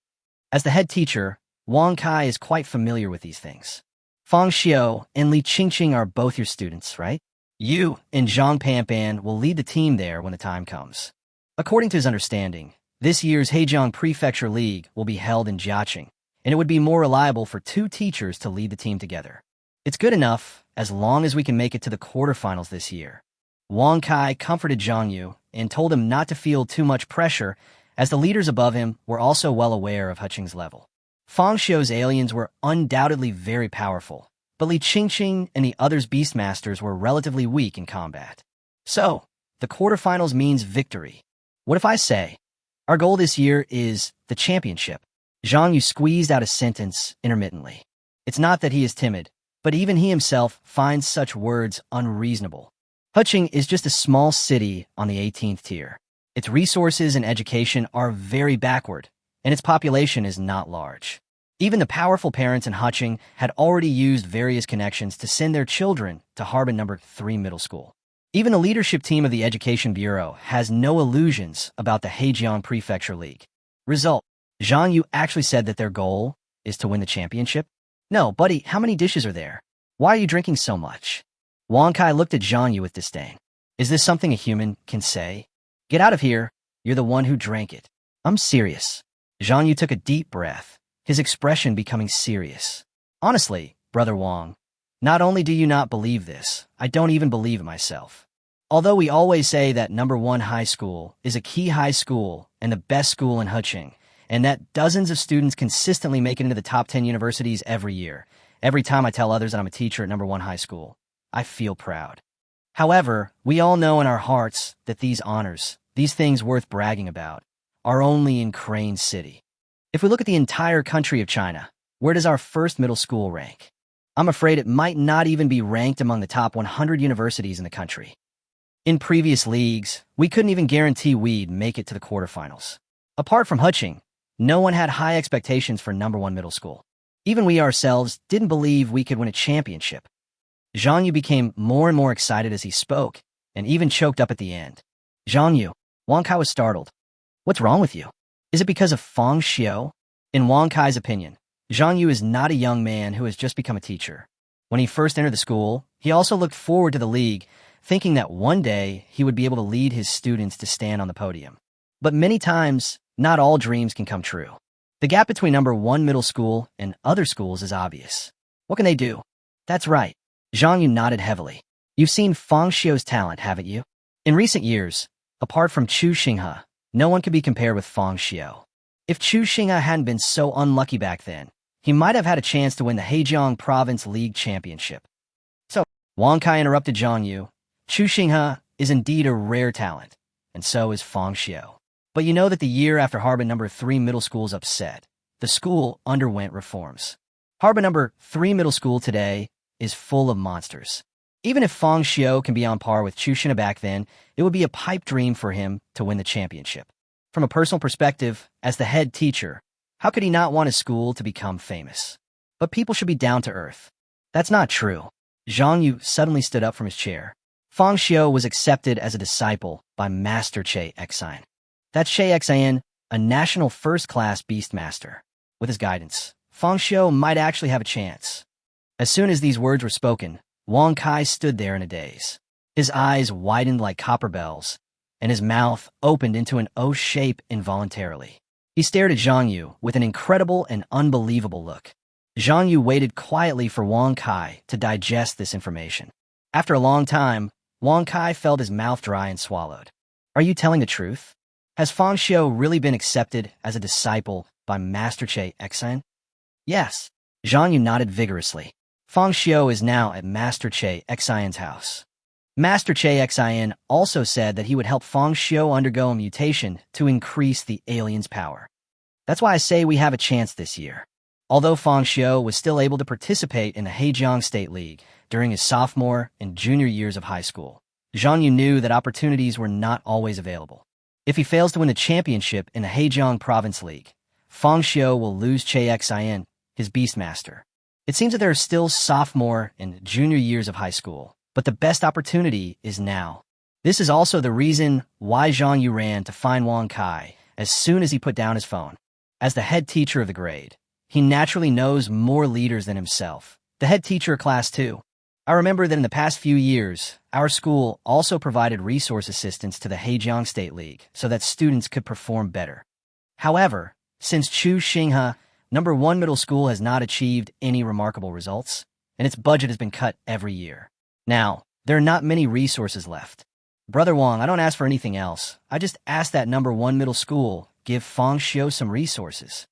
Speaker 1: As the head teacher, Wang Kai is quite familiar with these things. Fang Xiu and Li Qingqing are both your students, right? You and Zhang Panpan will lead the team there when the time comes. According to his understanding, this year's Hejiang Prefecture League will be held in Jiaqing, and it would be more reliable for two teachers to lead the team together. It's good enough as long as we can make it to the quarterfinals this year. Wang Kai comforted Zhang Yu and told him not to feel too much pressure, as the leaders above him were also well aware of Huqing's level. Fang Xiu's aliens were undoubtedly very powerful, but Li Qingqing and the others' Beastmasters were relatively weak in combat. So, the quarterfinals means victory. What if I say, our goal this year is the championship? Zhang Yu squeezed out a sentence intermittently. It's not that he is timid, but even he himself finds such words unreasonable. Huqing is just a small city on the 18th tier. Its resources and education are very backward, and its population is not large. Even the powerful parents in Huqing had already used various connections to send their children to Harbin No. 3 Middle School. Even the leadership team of the Education Bureau has no illusions about the Hejiang Prefecture League. Result, Zhang Yu actually said that their goal is to win the championship? No, buddy, how many dishes are there? Why are you drinking so much? Wang Kai looked at Zhang Yu with disdain. Is this something a human can say? Get out of here. You're the one who drank it. I'm serious. Zhang Yu took a deep breath, his expression becoming serious. Honestly, Brother Wang, not only do you not believe this, I don't even believe it myself. Although we always say that No. 1 high school is a key high school and the best school in Huqing, and that dozens of students consistently make it into the top 10 universities every year, every time I tell others that I'm a teacher at No. 1 high school, I feel proud. However, we all know in our hearts that these honors, these things worth bragging about, are only in Crane City. If we look at the entire country of China, Where does our first middle school rank? I'm afraid it might not even be ranked among the top 100 universities in the country. In previous leagues, we couldn't even guarantee we'd make it to the quarterfinals. Apart from Huching, no one had high expectations for number 1 middle school. Even we ourselves didn't believe we could win a championship. Zhang Yu became more and more excited as he spoke, and even choked up at the end. Zhang Yu, Wang Kai was startled. What's wrong with you? Is it because of Fang Xiu? In Wang Kai's opinion, Zhang Yu is not a young man who has just become a teacher. When he first entered the school, he also looked forward to the league, thinking that one day he would be able to lead his students to stand on the podium. But many times, not all dreams can come true. The gap between number 1 middle school and other schools is obvious. What can they do? That's right. Zhang Yu nodded heavily. You've seen Fang Xiu's talent, haven't you? In recent years, apart from Chu Xinghe, no one could be compared with Fang Xiu. If Chu Xinghe hadn't been so unlucky back then, he might have had a chance to win the Hejiang Province League Championship. So, Wang Kai interrupted Zhang Yu. Chu Xinghe is indeed a rare talent, and so is Fang Xiu. But you know that the year after Harbin number 3 middle school's upset, the school underwent reforms. Harbin number 3 middle school today is full of monsters. Even if Fang Xiu can be on par with Chu Xinghe back then, it would be a pipe dream for him to win the championship. From a personal perspective, as the head teacher, how could he not want his school to become famous? But people should be down to earth. That's not true. Zhang Yu suddenly stood up from his chair. Fang Xiu was accepted as a disciple by Master Che Xian. That's Che Xian, a national first-class beast master. With his guidance, Fang Xiu might actually have a chance. As soon as these words were spoken, Wang Kai stood there in a daze. His eyes widened like copper bells, and his mouth opened into an O shape involuntarily. He stared at Zhang Yu with an incredible and unbelievable look. Zhang Yu waited quietly for Wang Kai to digest this information. After a long time, Wang Kai felt his mouth dry and swallowed. Are you telling the truth? Has Fang Xiu really been accepted as a disciple by Master Che Xian? Yes. Zhang Yu nodded vigorously. Fang Xiu is now at Master Che Xian's house. Master Che Xian also said that he would help Fang Xiu undergo a mutation to increase the alien's power. That's why I say we have a chance this year. Although Fang Xiu was still able to participate in the Hejiang State League during his sophomore and junior years of high school, Zhang Yu knew that opportunities were not always available. If he fails to win the championship in the Hejiang Province League, Fang Xiu will lose Che Xian, his Beastmaster. It seems that there are still sophomore and junior years of high school, but the best opportunity is now. This is also the reason why Zhang Yu ran to find Wang Kai as soon as he put down his phone. As the head teacher of the grade, he naturally knows more leaders than himself, the head teacher of Class 2. I remember that in the past few years, our school also provided resource assistance to the Hejiang State League so that students could perform better. However, since Chu Xinghe, number 1 middle school has not achieved any remarkable results, and its budget has been cut every year. Now, there are not many resources left. Brother Wang, I don't ask for anything else. I just ask that number 1 middle school give Fang Xiu some resources.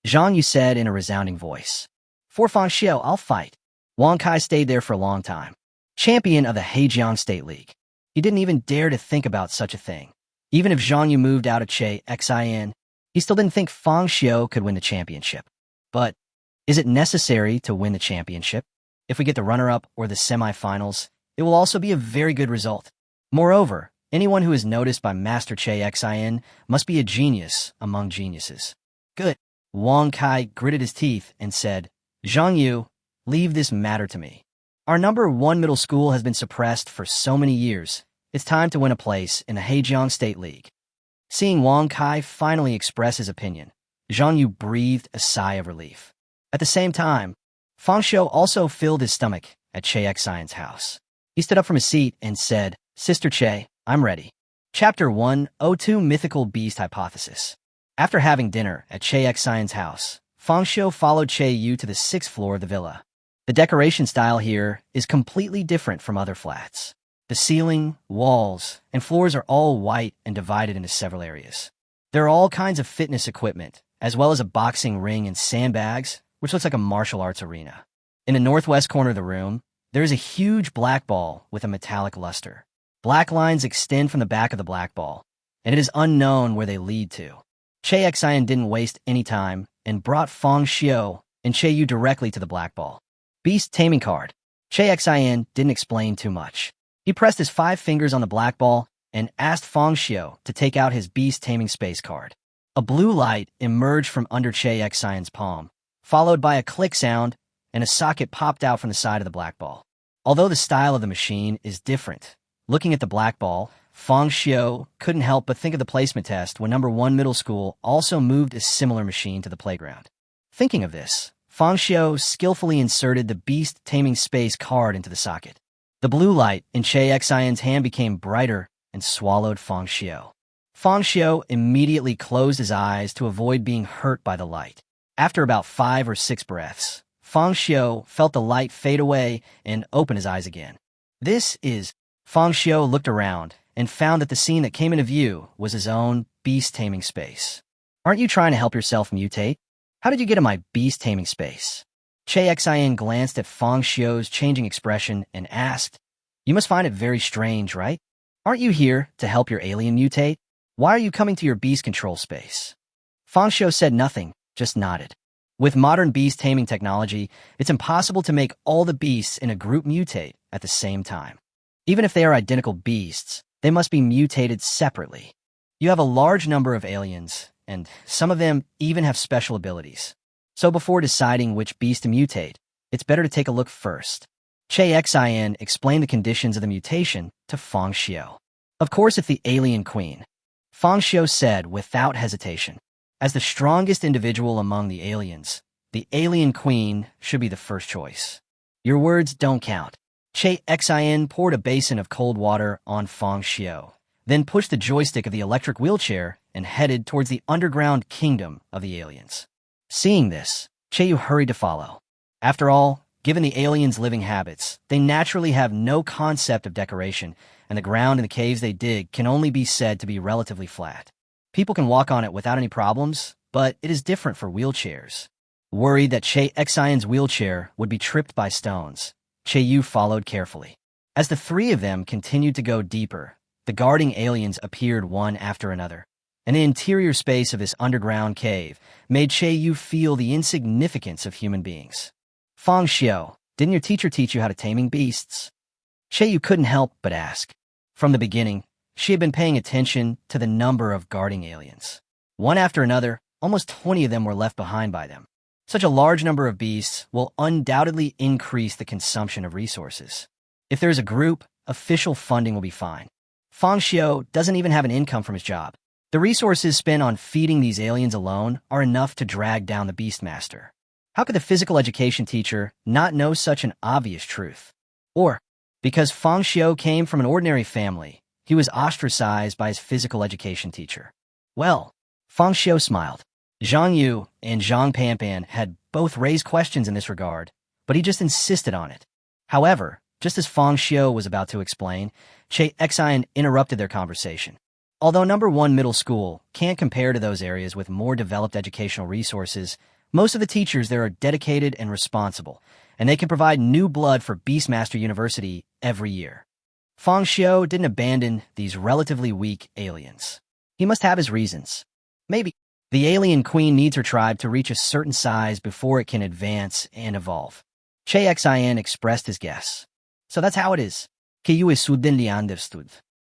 Speaker 1: Zhang Yu said in a resounding voice. For Fang Xiu, I'll fight. Wang Kai stayed there for a long time. Champion of the Hejiang State League. He didn't even dare to think about such a thing. Even if Zhang Yu moved out of Che Xian, he still didn't think Fang Xiu could win the championship. But is it necessary to win the championship? If we get the runner-up or the semifinals, it will also be a very good result. Moreover, anyone who is noticed by Master Che Xian must be a genius among geniuses. Good. Wang Kai gritted his teeth and said, Zhang Yu, leave this matter to me. Our number 1 middle school has been suppressed for so many years. It's time to win a place in the Hejiang State League. Seeing Wang Kai finally express his opinion, Zhang Yu breathed a sigh of relief. At the same time, Fang Xiu also filled his stomach at Che Xian's house. He stood up from his seat and said, Sister Che, I'm ready. Chapter 102 Mythical Beast Hypothesis. After having dinner at Che Xian's house, Fang Xiu followed Che Yu to the 6th floor of the villa. The decoration style here is completely different from other flats. The ceiling, walls, and floors are all white and divided into several areas. There are all kinds of fitness equipment, as well as a boxing ring and sandbags, which looks like a martial arts arena. In the northwest corner of the room, there is a huge black ball with a metallic luster. Black lines extend from the back of the black ball, and it is unknown where they lead to. Che Xian didn't waste any time and brought Fang Xiu and Yu directly to the black ball. Beast-Taming card. Xin didn't explain too much. He pressed his 5 fingers on the black ball and asked Fang Xiu to take out his Beast-Taming space card. A blue light emerged from under Xin's palm, followed by a click sound, and a socket popped out from the side of the black ball. Although the style of the machine is different, looking at the black ball, Fang Xiu couldn't help but think of the placement test when number 1 middle school also moved a similar machine to the playground. Thinking of this, Fang Xiu skillfully inserted the Beast-Taming space card into the socket. The blue light in Xin's hand became brighter and swallowed Fang Xiu. Fang Xiu immediately closed his eyes to avoid being hurt by the light. After about 5 or 6 breaths, Fang Xiu felt the light fade away and open his eyes again. Fang Xiu looked around and found that the scene that came into view was his own beast-taming space. Aren't you trying to help yourself mutate? How did you get in my beast-taming space? Xin glanced at Fang Xiu's changing expression and asked, You must find it very strange, right? Aren't you here to help your alien mutate? Why are you coming to your beast control space? Fang Xiu said nothing, just nodded. With modern beast-taming technology, it's impossible to make all the beasts in a group mutate at the same time. Even if they are identical beasts, they must be mutated separately. You have a large number of aliens, and some of them even have special abilities. So before deciding which beast to mutate, it's better to take a look first. Xin explained the conditions of the mutation to Fang Xiu. Of course, it's the alien queen. Fang Xiu said without hesitation. As the strongest individual among the aliens, the alien queen should be the first choice. Your words don't count. Xin poured a basin of cold water on Fang Xiu, then pushed the joystick of the electric wheelchair and headed towards the underground kingdom of the aliens. Seeing this, Yu hurried to follow. After all, given the aliens' living habits, they naturally have no concept of decoration, and the ground in the caves they dig can only be said to be relatively flat. People can walk on it without any problems, but it is different for wheelchairs. Worried that Xin's wheelchair would be tripped by stones, Yu followed carefully. As the 3 of them continued to go deeper, the guarding aliens appeared one after another, and the interior space of this underground cave made Yu feel the insignificance of human beings. Fang Xiu, didn't your teacher teach you how to taming beasts? Yu couldn't help but ask. From the beginning, she had been paying attention to the number of guarding aliens. One after another, almost 20 of them were left behind by them. Such a large number of beasts will undoubtedly increase the consumption of resources. If there's a group, official funding will be fine. Fang Xiu doesn't even have an income from his job. The resources spent on feeding these aliens alone are enough to drag down the Beastmaster. How could the physical education teacher not know such an obvious truth? Or, because Fang Xiu came from an ordinary family, he was ostracized by his physical education teacher. Well, Fang Xiu smiled. Zhang Yu and Zhang Panpan had both raised questions in this regard, but he just insisted on it. However, just as Fang Xiu was about to explain, Xin interrupted their conversation. Although number 1 middle school can't compare to those areas with more developed educational resources, most of the teachers there are dedicated and responsible, and they can provide new blood for Beastmaster University every year. Fang Xiu didn't abandon these relatively weak aliens. He must have his reasons. Maybe the alien queen needs her tribe to reach a certain size before it can advance and evolve. Xin expressed his guess. So that's how it is. Understood.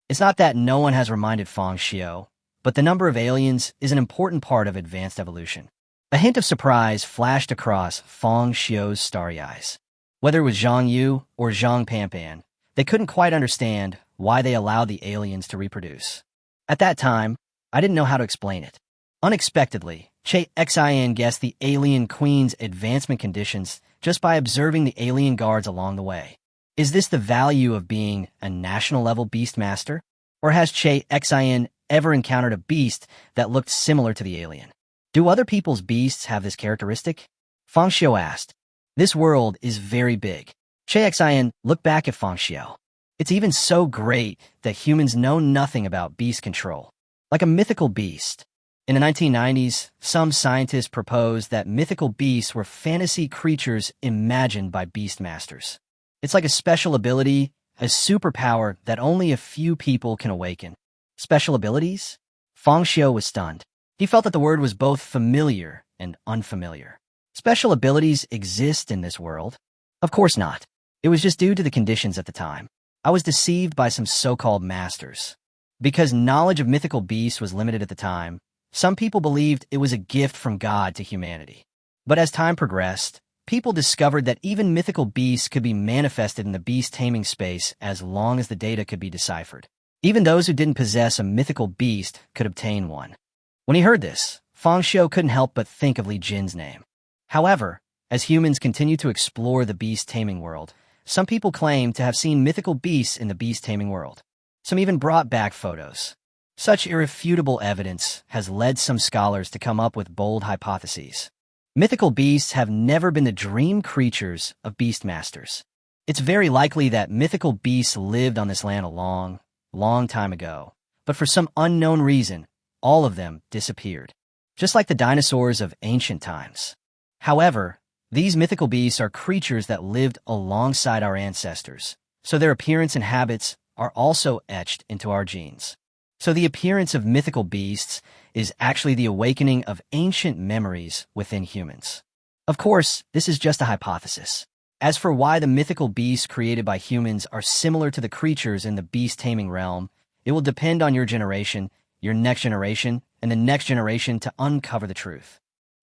Speaker 1: It's not that no one has reminded Fang Xiu, but the number of aliens is an important part of advanced evolution. A hint of surprise flashed across Fang Xiu's starry eyes. Whether it was Zhang Yu or Zhang Panpan, they couldn't quite understand why they allowed the aliens to reproduce. At that time, I didn't know how to explain it. Unexpectedly, Xin guessed the alien queen's advancement conditions just by observing the alien guards along the way. Is this the value of being a national-level beastmaster? Or has Xin ever encountered a beast that looked similar to the alien? Do other people's beasts have this characteristic? Fang Xiu asked. This world is very big. Xin looked back at Fang Xiu. It's even so great that humans know nothing about beast control. Like a mythical beast. In the 1990s, some scientists proposed that mythical beasts were fantasy creatures imagined by beastmasters. It's like a special ability, a superpower that only a few people can awaken. Special abilities? Fang Xiu was stunned. He felt that the word was both familiar and unfamiliar. special abilities exist in this world? Of course not. It was just due to the conditions at the time. I was deceived by some so-called masters. Because knowledge of mythical beasts was limited at the time, some people believed it was a gift from God to humanity. But as time progressed, people discovered that even mythical beasts could be manifested in the beast-taming space as long as the data could be deciphered. Even those who didn't possess a mythical beast could obtain one. When he heard this, Fang Xiu couldn't help but think of Li Jin's name. However, as humans continue to explore the beast-taming world, some people claim to have seen mythical beasts in the beast-taming world. Some even brought back photos. Such irrefutable evidence has led some scholars to come up with bold hypotheses. Mythical beasts have never been the dream creatures of beastmasters. It's very likely that mythical beasts lived on this land a long, long time ago, but for some unknown reason, all of them disappeared, just like the dinosaurs of ancient times. However, these mythical beasts are creatures that lived alongside our ancestors, so their appearance and habits are also etched into our genes. So the appearance of mythical beasts is actually the awakening of ancient memories within humans. Of course, this is just a hypothesis. As for why the mythical beasts created by humans are similar to the creatures in the beast-taming realm, it will depend on your generation, your next generation, and the next generation to uncover the truth.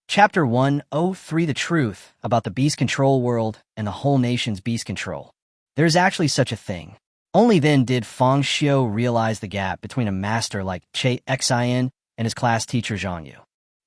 Speaker 1: Chapter 103: The Truth about the Beast Control World and the whole nation's beast control. There is actually such a thing. Only then did Fang Xiu realize the gap between a master like Che Xin and his class teacher Zhang Yu.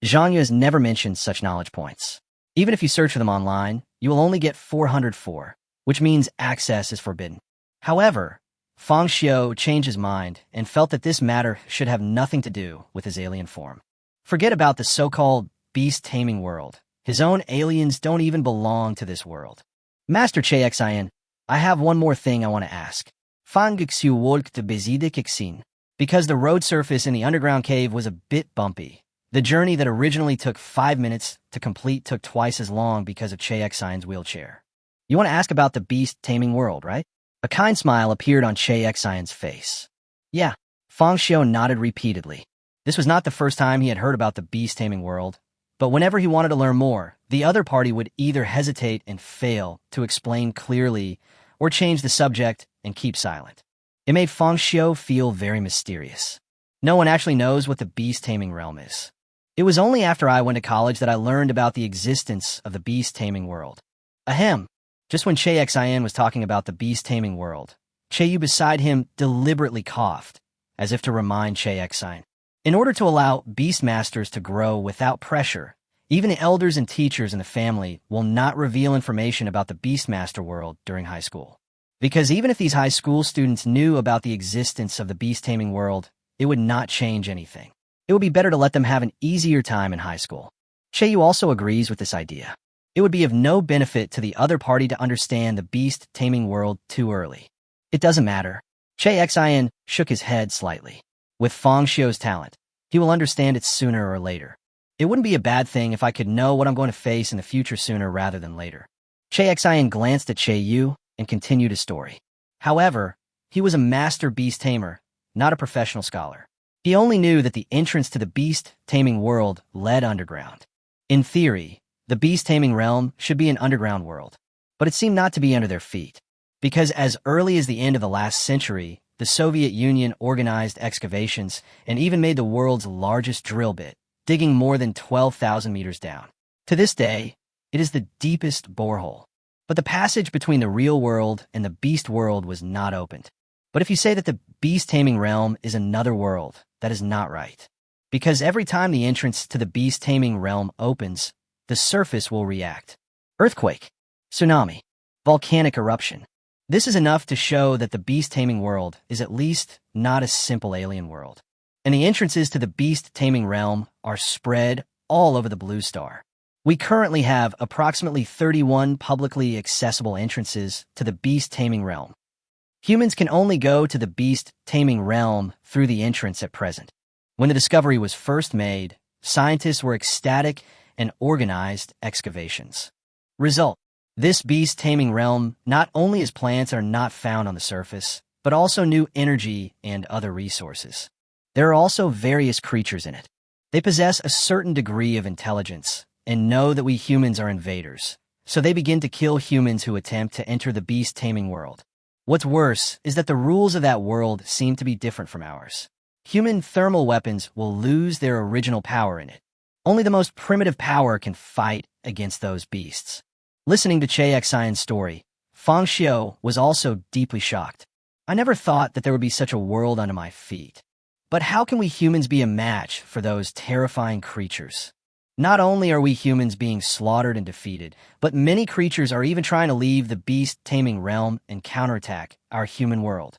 Speaker 1: Zhang Yu has never mentioned such knowledge points. Even if you search for them online, you will only get 404, which means access is forbidden. However, Fang Xiu changed his mind and felt that this matter should have nothing to do with his alien form. Forget about the so-called beast-taming world. His own aliens don't even belong to this world. Master Che Xin, I have one more thing I want to ask. Fangxiu wolkte besidikixin. Because the road surface in the underground cave was a bit bumpy, the journey that originally took 5 minutes to complete took twice as long because of Che Xin's wheelchair. You want to ask about the beast-taming world, right? A kind smile appeared on Che Xin's face. Yeah, Fang Xiu nodded repeatedly. This was not the first time he had heard about the beast-taming world, but whenever he wanted to learn more, the other party would either hesitate and fail to explain clearly or change the subject and keep silent. It made Fang Xiu feel very mysterious. No one actually knows what the beast-taming realm is. It was only after I went to college that I learned about the existence of the beast-taming world. Ahem. Just when Che Xin was talking about the beast-taming world, Che Yu beside him deliberately coughed, as if to remind Che Xin. In order to allow beastmasters to grow without pressure, even the elders and teachers in the family will not reveal information about the beastmaster world during high school. Because even if these high school students knew about the existence of the beast-taming world, it would not change anything. It would be better to let them have an easier time in high school. Che Yu also agrees with this idea. It would be of no benefit to the other party to understand the beast-taming world too early. It doesn't matter. Che Xin shook his head slightly. With Fang Xiu's talent, he will understand it sooner or later. It wouldn't be a bad thing if I could know what I'm going to face in the future sooner rather than later. Che Xin glanced at Che Yu and continued his story. However, he was a master beast tamer, not a professional scholar. He only knew that the entrance to the beast-taming world led underground. In theory, the beast-taming realm should be an underground world, but it seemed not to be under their feet, because as early as the end of the last century, the Soviet Union organized excavations and even made the world's largest drill bit, digging more than 12,000 meters down. To this day, it is the deepest borehole. But the passage between the real world and the beast world was not opened. But if you say that the beast-taming realm is another world, that is not right. Because every time the entrance to the beast-taming realm opens, the surface will react. Earthquake, tsunami, volcanic eruption. This is enough to show that the beast-taming world is at least not a simple alien world. And the entrances to the beast-taming realm are spread all over the blue star. We currently have approximately 31 publicly accessible entrances to the beast-taming realm. Humans can only go to the beast-taming realm through the entrance at present. When the discovery was first made, scientists were ecstatic and organized excavations. Result: this beast-taming realm not only has plants that are not found on the surface, but also new energy and other resources. There are also various creatures in it. They possess a certain degree of intelligence, and know that we humans are invaders, so they begin to kill humans who attempt to enter the beast-taming world. What's worse is that the rules of that world seem to be different from ours. Human thermal weapons will lose their original power in it. Only the most primitive power can fight against those beasts. Listening to Che Xian's story, Fang Xiu was also deeply shocked. I never thought that there would be such a world under my feet. But how can we humans be a match for those terrifying creatures? Not only are we humans being slaughtered and defeated, but many creatures are even trying to leave the beast-taming realm and counterattack our human world.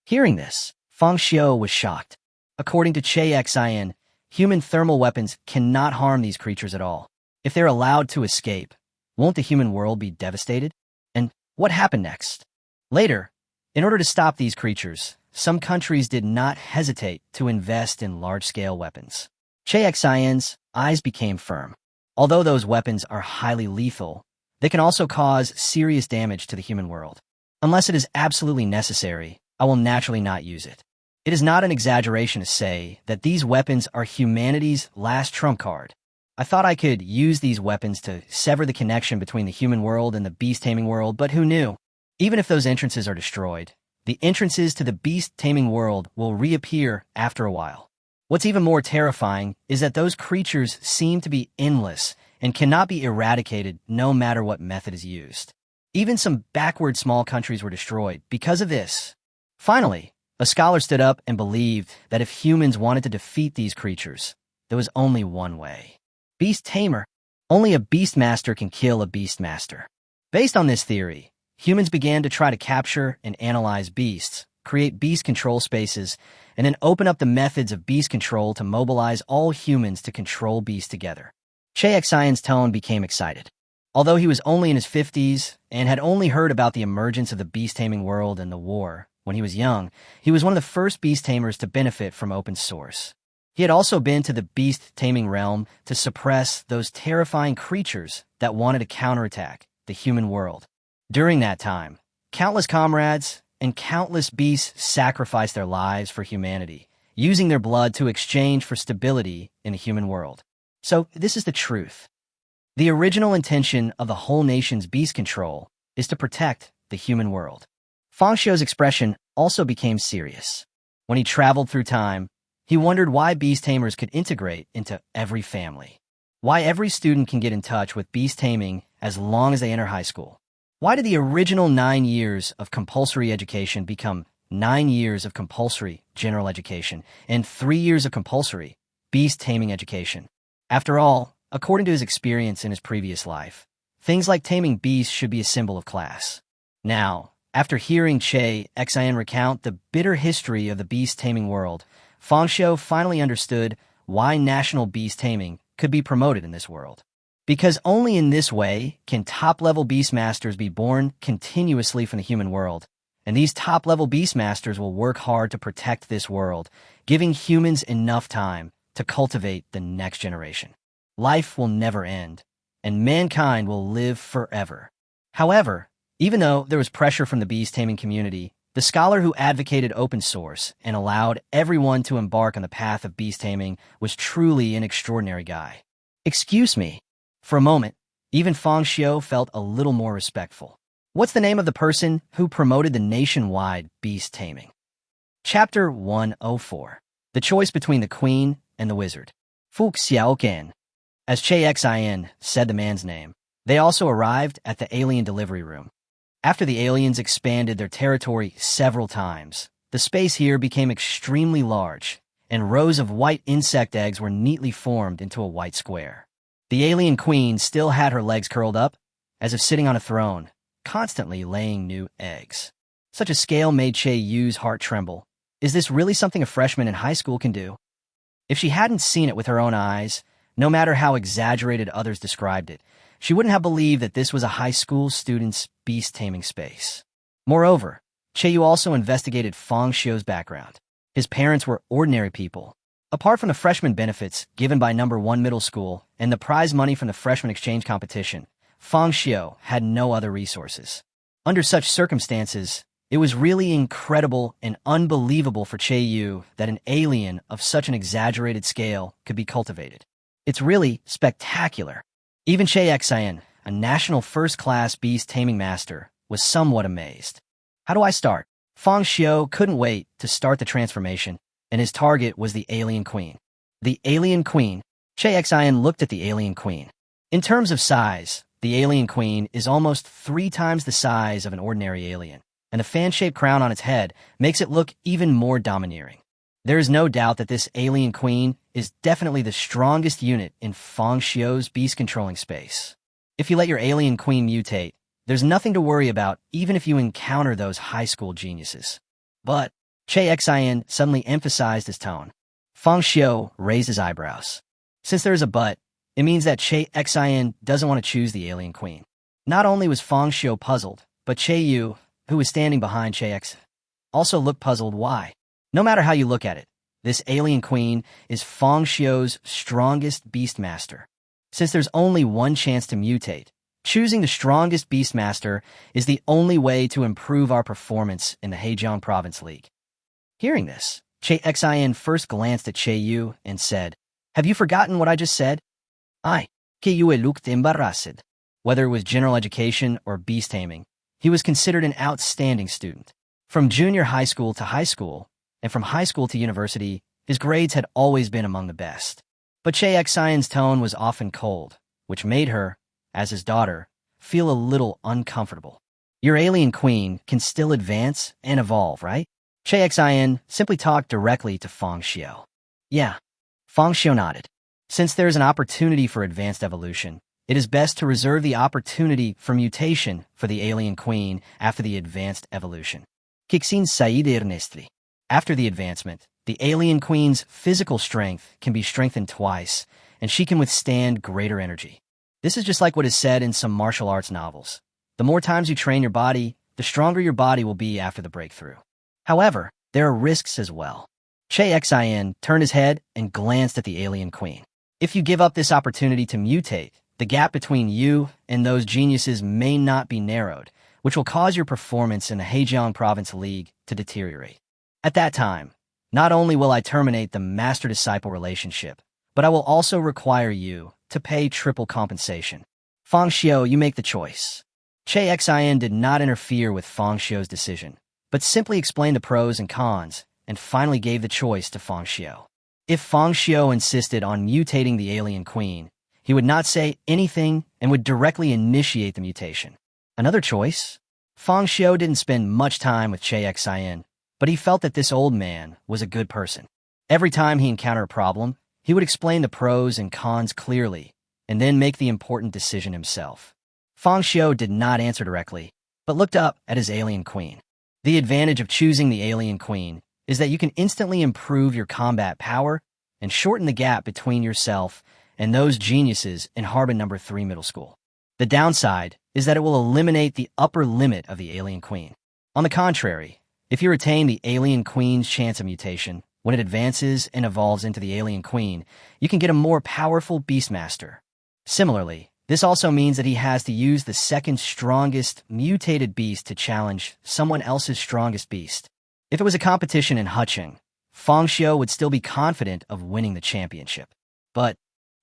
Speaker 1: Hearing this, Fang Xiu was shocked. According to Che Xian, human thermal weapons cannot harm these creatures at all. If they're allowed to escape, won't the human world be devastated? And what happened next? Later, in order to stop these creatures, some countries did not hesitate to invest in large-scale weapons. Che Xian's eyes became firm. Although those weapons are highly lethal, they can also cause serious damage to the human world. Unless it is absolutely necessary, I will naturally not use it. It is not an exaggeration to say that these weapons are humanity's last trump card. I thought I could use these weapons to sever the connection between the human world and the beast-taming world, but who knew? Even if those entrances are destroyed, the entrances to the beast-taming world will reappear after a while. What's even more terrifying is that those creatures seem to be endless and cannot be eradicated no matter what method is used. Even some backward small countries were destroyed because of this. Finally, a scholar stood up and believed that if humans wanted to defeat these creatures, there was only one way. Beast Tamer. Only a Beastmaster can kill a Beastmaster. Based on this theory, humans began to try to capture and analyze beasts, create beast control spaces, and then open up the methods of beast control to mobilize all humans to control beasts together. Che Xian's tone became excited. Although he was only in his 50s and had only heard about the emergence of the beast-taming world and the war when he was young, he was one of the first beast tamers to benefit from open source. He had also been to the beast-taming realm to suppress those terrifying creatures that wanted to counterattack the human world. During that time, countless comrades and countless beasts sacrificed their lives for humanity, using their blood to exchange for stability in the human world. So this is the truth. The original intention of the whole nation's beast control is to protect the human world. Fang Xiu's expression also became serious. When he traveled through time, he wondered why beast tamers could integrate into every family. Why every student can get in touch with beast taming as long as they enter high school. Why did the original 9 years of compulsory education become 9 years of compulsory general education and 3 years of compulsory beast-taming education? After all, according to his experience in his previous life, things like taming beasts should be a symbol of class. Now, after hearing Che Xian recount the bitter history of the beast-taming world, Fang Xiu finally understood why national beast-taming could be promoted in this world. Because only in this way can top-level beastmasters be born continuously from the human world, and these top-level beastmasters will work hard to protect this world, giving humans enough time to cultivate the next generation. Life will never end, and mankind will live forever. However, even though there was pressure from the beast-taming community, the scholar who advocated open source and allowed everyone to embark on the path of beast-taming was truly an extraordinary guy. Excuse me. For a moment, even Fang Xiu felt a little more respectful. What's the name of the person who promoted the nationwide beast-taming? Chapter 104. The Choice Between the Queen and the Wizard. Fu Xiaogan. As Che Xian said the man's name, they also arrived at the alien delivery room. After the aliens expanded their territory several times, the space here became extremely large, and rows of white insect eggs were neatly formed into a white square. The alien queen still had her legs curled up, as if sitting on a throne, constantly laying new eggs. Such a scale made Che Yu's heart tremble. Is this really something a freshman in high school can do? If she hadn't seen it with her own eyes, no matter how exaggerated others described it, she wouldn't have believed that this was a high school student's beast-taming space. Moreover, Che Yu also investigated Fang Xiu's background. His parents were ordinary people. Apart from the freshman benefits given by No. 1 middle school and the prize money from the freshman exchange competition, Fang Xiu had no other resources. Under such circumstances, it was really incredible and unbelievable for Che Yu that an alien of such an exaggerated scale could be cultivated. It's really spectacular. Even Che Xian, a national first-class beast-taming master, was somewhat amazed. How do I start? Fang Xiu couldn't wait to start the transformation, and his target was the alien queen. The alien queen. Che Xian looked at the alien queen. In terms of size, the alien queen is almost 3 times the size of an ordinary alien, and the fan-shaped crown on its head makes it look even more domineering. There is no doubt that this alien queen is definitely the strongest unit in Fang Xiu's beast-controlling space. If you let your alien queen mutate, there's nothing to worry about even if you encounter those high school geniuses. But Che Xian suddenly emphasized his tone. Fang Xiu raised his eyebrows. Since there is a but, it means that Che Xian doesn't want to choose the alien queen. Not only was Fang Xiu puzzled, but Che Yu, who was standing behind Che Xian, also looked puzzled. Why? No matter how you look at it, this alien queen is Fang Xiu's strongest beastmaster. Since there's only one chance to mutate, choosing the strongest beastmaster is the only way to improve our performance in the Hejiang Province League. Hearing this, Che Xian first glanced at Che Yu and said, "Have you forgotten what I just said?" Che Yu looked embarrassed. Whether it was general education or beast taming, he was considered an outstanding student. From junior high school to high school, and from high school to university, his grades had always been among the best. But Che Xian's tone was often cold, which made her, as his daughter, feel a little uncomfortable. Your alien queen can still advance and evolve, right? Che Xian simply talked directly to Fang Xiu. Yeah. Fang Xiu nodded. Since there is an opportunity for advanced evolution, it is best to reserve the opportunity for mutation for the alien queen after the advanced evolution. Kixin Said Ernestri. After the advancement, the alien queen's physical strength can be strengthened twice, and she can withstand greater energy. This is just like what is said in some martial arts novels. The more times you train your body, the stronger your body will be after the breakthrough. However, there are risks as well. Che Xian turned his head and glanced at the alien queen. If you give up this opportunity to mutate, the gap between you and those geniuses may not be narrowed, which will cause your performance in the Hejiang Province League to deteriorate. At that time, not only will I terminate the master-disciple relationship, but I will also require you to pay triple compensation. Fang Xiu, you make the choice. Che Xian did not interfere with Fang Xiu's decision, but simply explained the pros and cons, and finally gave the choice to Fang Xiu. If Fang Xiu insisted on mutating the alien queen, he would not say anything and would directly initiate the mutation. Another choice? Fang Xiu didn't spend much time with Che Xian, but he felt that this old man was a good person. Every time he encountered a problem, he would explain the pros and cons clearly, and then make the important decision himself. Fang Xiu did not answer directly, but looked up at his alien queen. The advantage of choosing the alien queen is that you can instantly improve your combat power and shorten the gap between yourself and those geniuses in Harbin No. 3 Middle School. The downside is that it will eliminate the upper limit of the alien queen. On the contrary, if you retain the alien queen's chance of mutation, when it advances and evolves into the alien queen, you can get a more powerful beastmaster. Similarly, this also means that he has to use the second strongest mutated beast to challenge someone else's strongest beast. If it was a competition in Hucheng, Fang Xiu would still be confident of winning the championship. But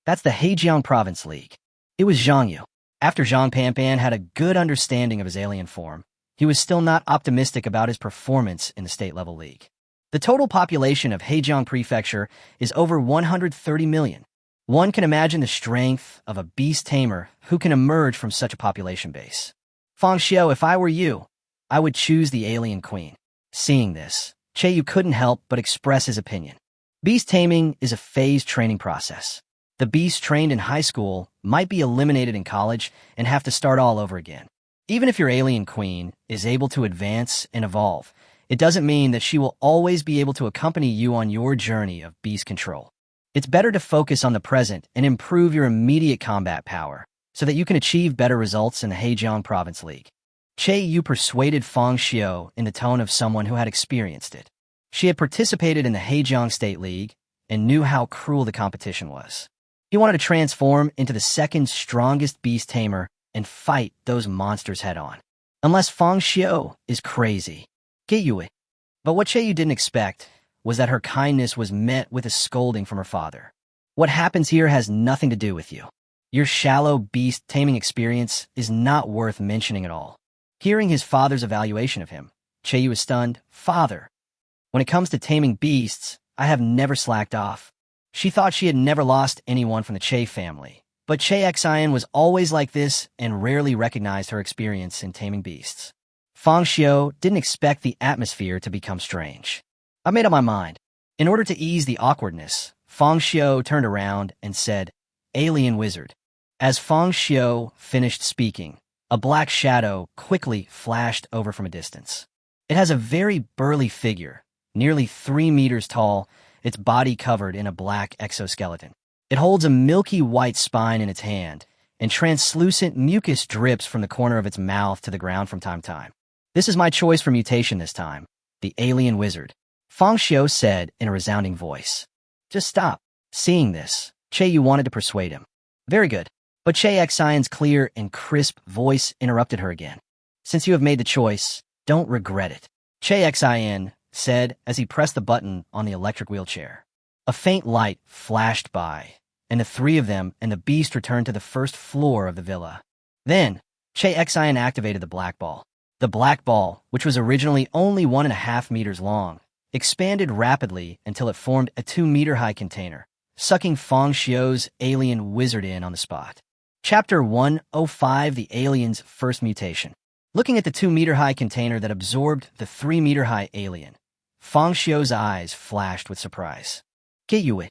Speaker 1: that's the Hejiang Province League. It was Zhang Yu. After Zhang Panpan had a good understanding of his alien form, he was still not optimistic about his performance in the state-level league. The total population of Hejiang Prefecture is over 130 million. One can imagine the strength of a beast tamer who can emerge from such a population base. Fang Xiu, if I were you, I would choose the alien queen. Seeing this, Che Yu couldn't help but express his opinion. Beast taming is a phased training process. The beasts trained in high school might be eliminated in college and have to start all over again. Even if your alien queen is able to advance and evolve, it doesn't mean that she will always be able to accompany you on your journey of beast control. It's better to focus on the present and improve your immediate combat power so that you can achieve better results in the Hejiang Province League. Che Yu persuaded Fang Xiu in the tone of someone who had experienced it. She had participated in the Hejiang State League and knew how cruel the competition was. He wanted to transform into the second strongest beast tamer and fight those monsters head-on. Unless Fang Xiu is crazy. Get you it. But what Che Yu didn't expect was that her kindness was met with a scolding from her father. What happens here has nothing to do with you. Your shallow beast-taming experience is not worth mentioning at all. Hearing his father's evaluation of him, Che-yu is stunned. Father, when it comes to taming beasts, I have never slacked off. She thought she had never lost anyone from the Che family, but Che Xian was always like this and rarely recognized her experience in taming beasts. Fang Xiu didn't expect the atmosphere to become strange. I made up my mind. In order to ease the awkwardness, Fang Xiu turned around and said, Alien Wizard. As Fang Xiu finished speaking, a black shadow quickly flashed over from a distance. It has a very burly figure, nearly 3 meters tall, its body covered in a black exoskeleton. It holds a milky white spine in its hand, and translucent mucus drips from the corner of its mouth to the ground from time to time. This is my choice for mutation this time, the Alien Wizard, Fang Xiu said in a resounding voice. Just stop. Seeing this, Che-yu wanted to persuade him. Very good. But Che Xian's clear and crisp voice interrupted her again. Since you have made the choice, don't regret it, Che Xian said as he pressed the button on the electric wheelchair. A faint light flashed by, and the three of them and the beast returned to the first floor of the villa. Then, Che Xian activated the black ball. The black ball, which was originally only 1.5 meters long, expanded rapidly until it formed a 2-meter-high container, sucking Fang Xiu's alien wizard in on the spot. Chapter 105: The Alien's First Mutation. Looking at the 2-meter-high container that absorbed the 3-meter-high alien, Fang Xiu's eyes flashed with surprise. Get you it.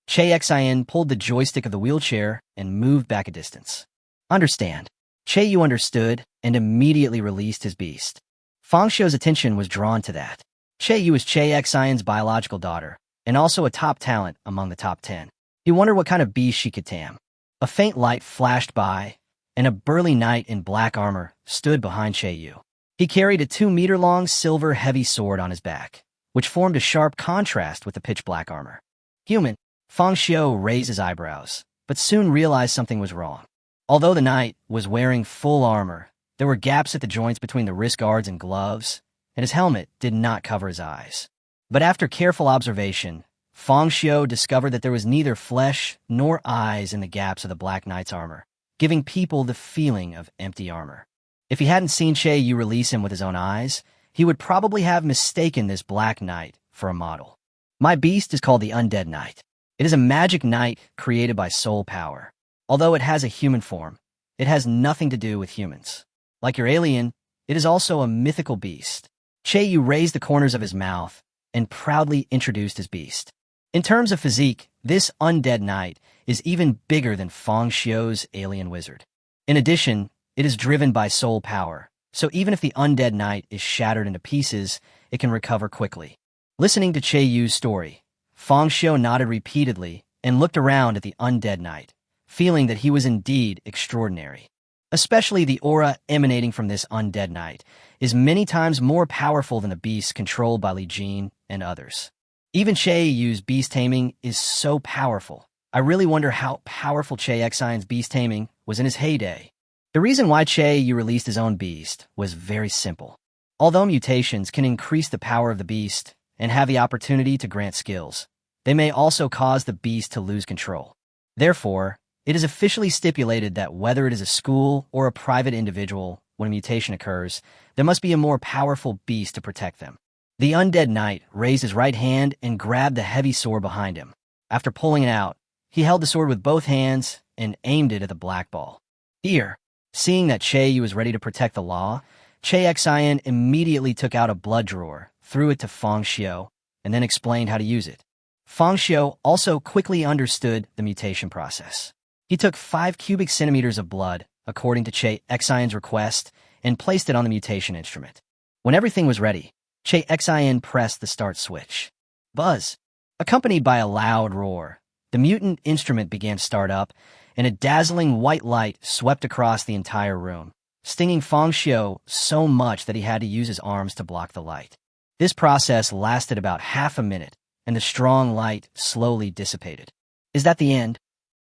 Speaker 1: Che Xian pulled the joystick of the wheelchair and moved back a distance. Understand. Che-yu understood and immediately released his beast. Fang Xiu's attention was drawn to that. Che-yu is Che Xian's biological daughter, and also a top talent among the top 10. He wondered what kind of beast she could tame. A faint light flashed by, and a burly knight in black armor stood behind Che-yu. He carried a 2-meter-long silver heavy sword on his back, which formed a sharp contrast with the pitch-black armor. Human, Fang Xiu raised his eyebrows, but soon realized something was wrong. Although the knight was wearing full armor, there were gaps at the joints between the wrist guards and gloves, and his helmet did not cover his eyes. But after careful observation, Fang Xiu discovered that there was neither flesh nor eyes in the gaps of the Black Knight's armor, giving people the feeling of empty armor. If he hadn't seen Che-yu release him with his own eyes, he would probably have mistaken this Black Knight for a model. My beast is called the Undead Knight. It is a magic knight created by soul power. Although it has a human form, it has nothing to do with humans. Like your alien, it is also a mythical beast. Che-yu raised the corners of his mouth and proudly introduced his beast. In terms of physique, this undead knight is even bigger than Fang Xiu's alien wizard. In addition, it is driven by soul power, so even if the undead knight is shattered into pieces, it can recover quickly. Listening to Che-yu's story, Fang Xiu nodded repeatedly and looked around at the undead knight, feeling that he was indeed extraordinary. Especially the aura emanating from this undead knight is many times more powerful than the beasts controlled by Li Jin and others. Even Che-yu's beast-taming is so powerful. I really wonder how powerful Che Xian's beast-taming was in his heyday. The reason why Che-yu released his own beast was very simple. Although mutations can increase the power of the beast and have the opportunity to grant skills, they may also cause the beast to lose control. Therefore, it is officially stipulated that whether it is a school or a private individual, when a mutation occurs, there must be a more powerful beast to protect them. The undead knight raised his right hand and grabbed the heavy sword behind him. After pulling it out, he held the sword with both hands and aimed it at the black ball. Here, seeing that Che-yu was ready to protect the law, Che Xian immediately took out a blood drawer, threw it to Fang Xiu, and then explained how to use it. Fang Xiu also quickly understood the mutation process. He took 5 cubic centimeters of blood, according to Che Xian's request, and placed it on the mutation instrument. When everything was ready, Che Xian pressed the start switch. Buzz! Accompanied by a loud roar, the mutant instrument began to start up, and a dazzling white light swept across the entire room, stinging Fang Xiu so much that he had to use his arms to block the light. This process lasted about half a minute, and the strong light slowly dissipated. Is that the end?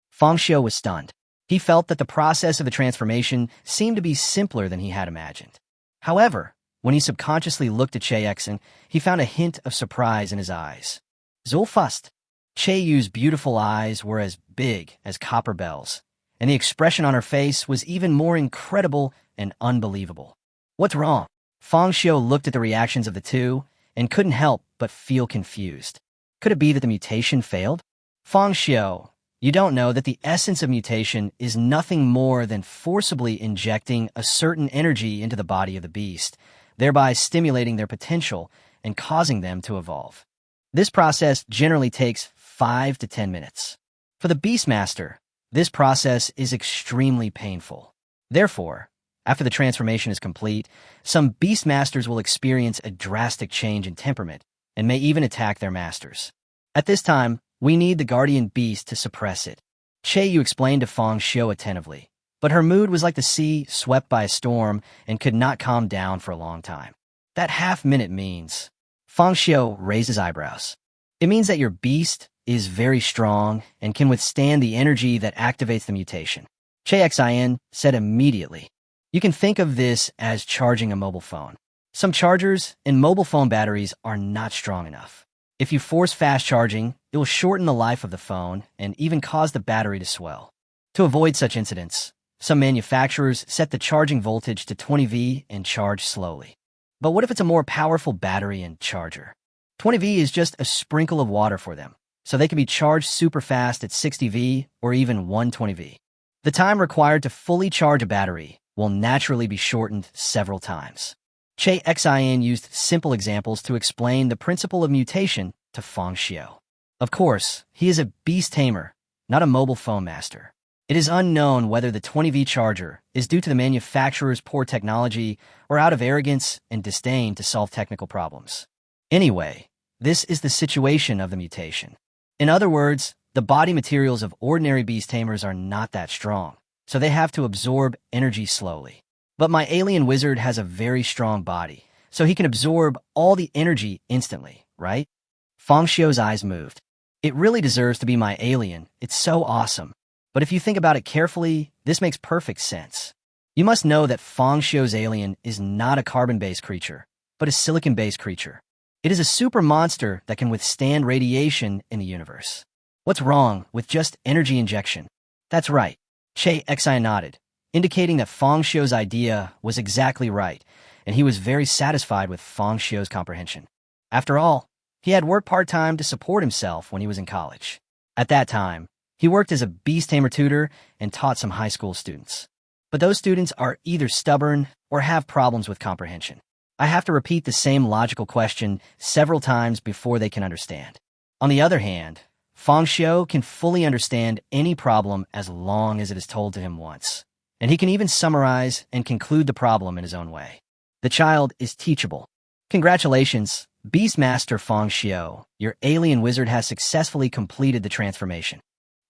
Speaker 1: Fang Xiu was stunned. He felt that the process of the transformation seemed to be simpler than he had imagined. However, when he subconsciously looked at Che Xian, he found a hint of surprise in his eyes. Zulfust. Che-yu's beautiful eyes were as big as copper bells, and the expression on her face was even more incredible and unbelievable. What's wrong? Fang Xiu looked at the reactions of the two and couldn't help but feel confused. Could it be that the mutation failed? Fang Xiu, you don't know that the essence of mutation is nothing more than forcibly injecting a certain energy into the body of the beast, thereby stimulating their potential and causing them to evolve. This process generally takes 5 to 10 minutes. For the Beastmaster, this process is extremely painful. Therefore, after the transformation is complete, some Beastmasters will experience a drastic change in temperament and may even attack their masters. At this time, we need the guardian beast to suppress it. Yu explained to Fang Xiu attentively, but her mood was like the sea swept by a storm and could not calm down for a long time. That half-minute means... Fang Xiu raised his eyebrows. It means that your beast is very strong and can withstand the energy that activates the mutation. Xin said immediately. You can think of this as charging a mobile phone. Some chargers and mobile phone batteries are not strong enough. If you force fast charging, it will shorten the life of the phone and even cause the battery to swell. To avoid such incidents, some manufacturers set the charging voltage to 20V and charge slowly. But what if it's a more powerful battery and charger? 20V is just a sprinkle of water for them, so they can be charged super fast at 60V or even 120V. The time required to fully charge a battery will naturally be shortened several times. Xin used simple examples to explain the principle of mutation to Fang Xiu. Of course, he is a beast tamer, not a mobile phone master. It is unknown whether the 20V charger is due to the manufacturer's poor technology or out of arrogance and disdain to solve technical problems. Anyway, this is the situation of the mutation. In other words, the body materials of ordinary beast tamers are not that strong, so they have to absorb energy slowly. But my alien wizard has a very strong body, so he can absorb all the energy instantly, right? Fang Xiu's eyes moved. It really deserves to be my alien. It's so awesome. But if you think about it carefully, this makes perfect sense. You must know that Fang Xiu's alien is not a carbon-based creature, but a silicon-based creature. It is a super monster that can withstand radiation in the universe. What's wrong with just energy injection? That's right. Xin nodded, indicating that Fang Xiu's idea was exactly right, and he was very satisfied with Fang Xiu's comprehension. After all, he had worked part-time to support himself when he was in college. At that time, he worked as a beast tamer tutor and taught some high school students. But those students are either stubborn or have problems with comprehension. I have to repeat the same logical question several times before they can understand. On the other hand, Fang Xiu can fully understand any problem as long as it is told to him once. And he can even summarize and conclude the problem in his own way. The child is teachable. Congratulations, Beastmaster Fang Xiu. Your alien wizard has successfully completed the transformation.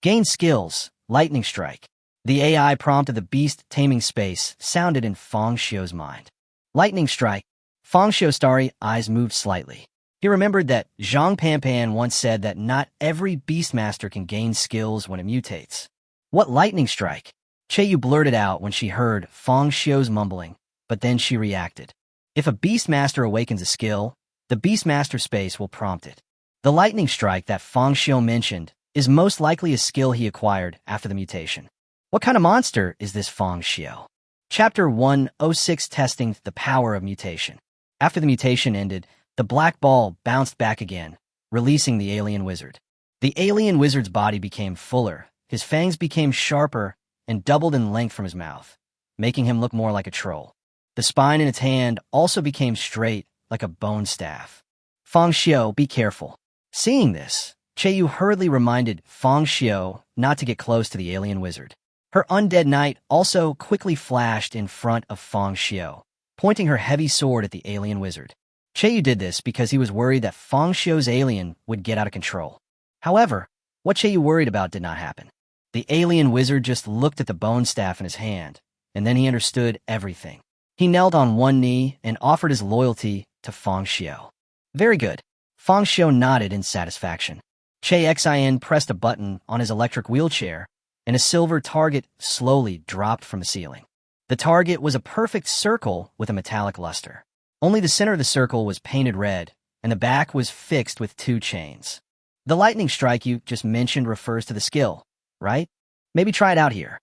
Speaker 1: Gain skills, lightning strike. The AI prompt of the beast-taming space sounded in Fang Xiu's mind. Lightning strike. Fang Xiu's starry eyes moved slightly. He remembered that Zhang Panpan once said that not every beastmaster can gain skills when it mutates. What lightning strike? Yu blurted out when she heard Fang Xiu's mumbling, but then she reacted. If a beastmaster awakens a skill, the beastmaster space will prompt it. The lightning strike that Fang Xiu mentioned is most likely a skill he acquired after the mutation. What kind of monster is this Fang Xiu? Chapter 106 Testing the Power of Mutation. After the mutation ended, the black ball bounced back again, releasing the alien wizard. The alien wizard's body became fuller, his fangs became sharper, and doubled in length from his mouth, making him look more like a troll. The spine in its hand also became straight, like a bone staff. Fang Xiu, be careful. Seeing this, Yu hurriedly reminded Fang Xiu not to get close to the alien wizard. Her undead knight also quickly flashed in front of Fang Xiu, pointing her heavy sword at the alien wizard. Yu did this because he was worried that Fang Xiu's alien would get out of control. However, what Yu worried about did not happen. The alien wizard just looked at the bone staff in his hand, and then he understood everything. He knelt on one knee and offered his loyalty to Fang Xiu. Very good. Fang Xiu nodded in satisfaction. Xin pressed a button on his electric wheelchair, and a silver target slowly dropped from the ceiling. The target was a perfect circle with a metallic luster. Only the center of the circle was painted red, and the back was fixed with 2 chains. The lightning strike you just mentioned refers to the skill, right? Maybe try it out here.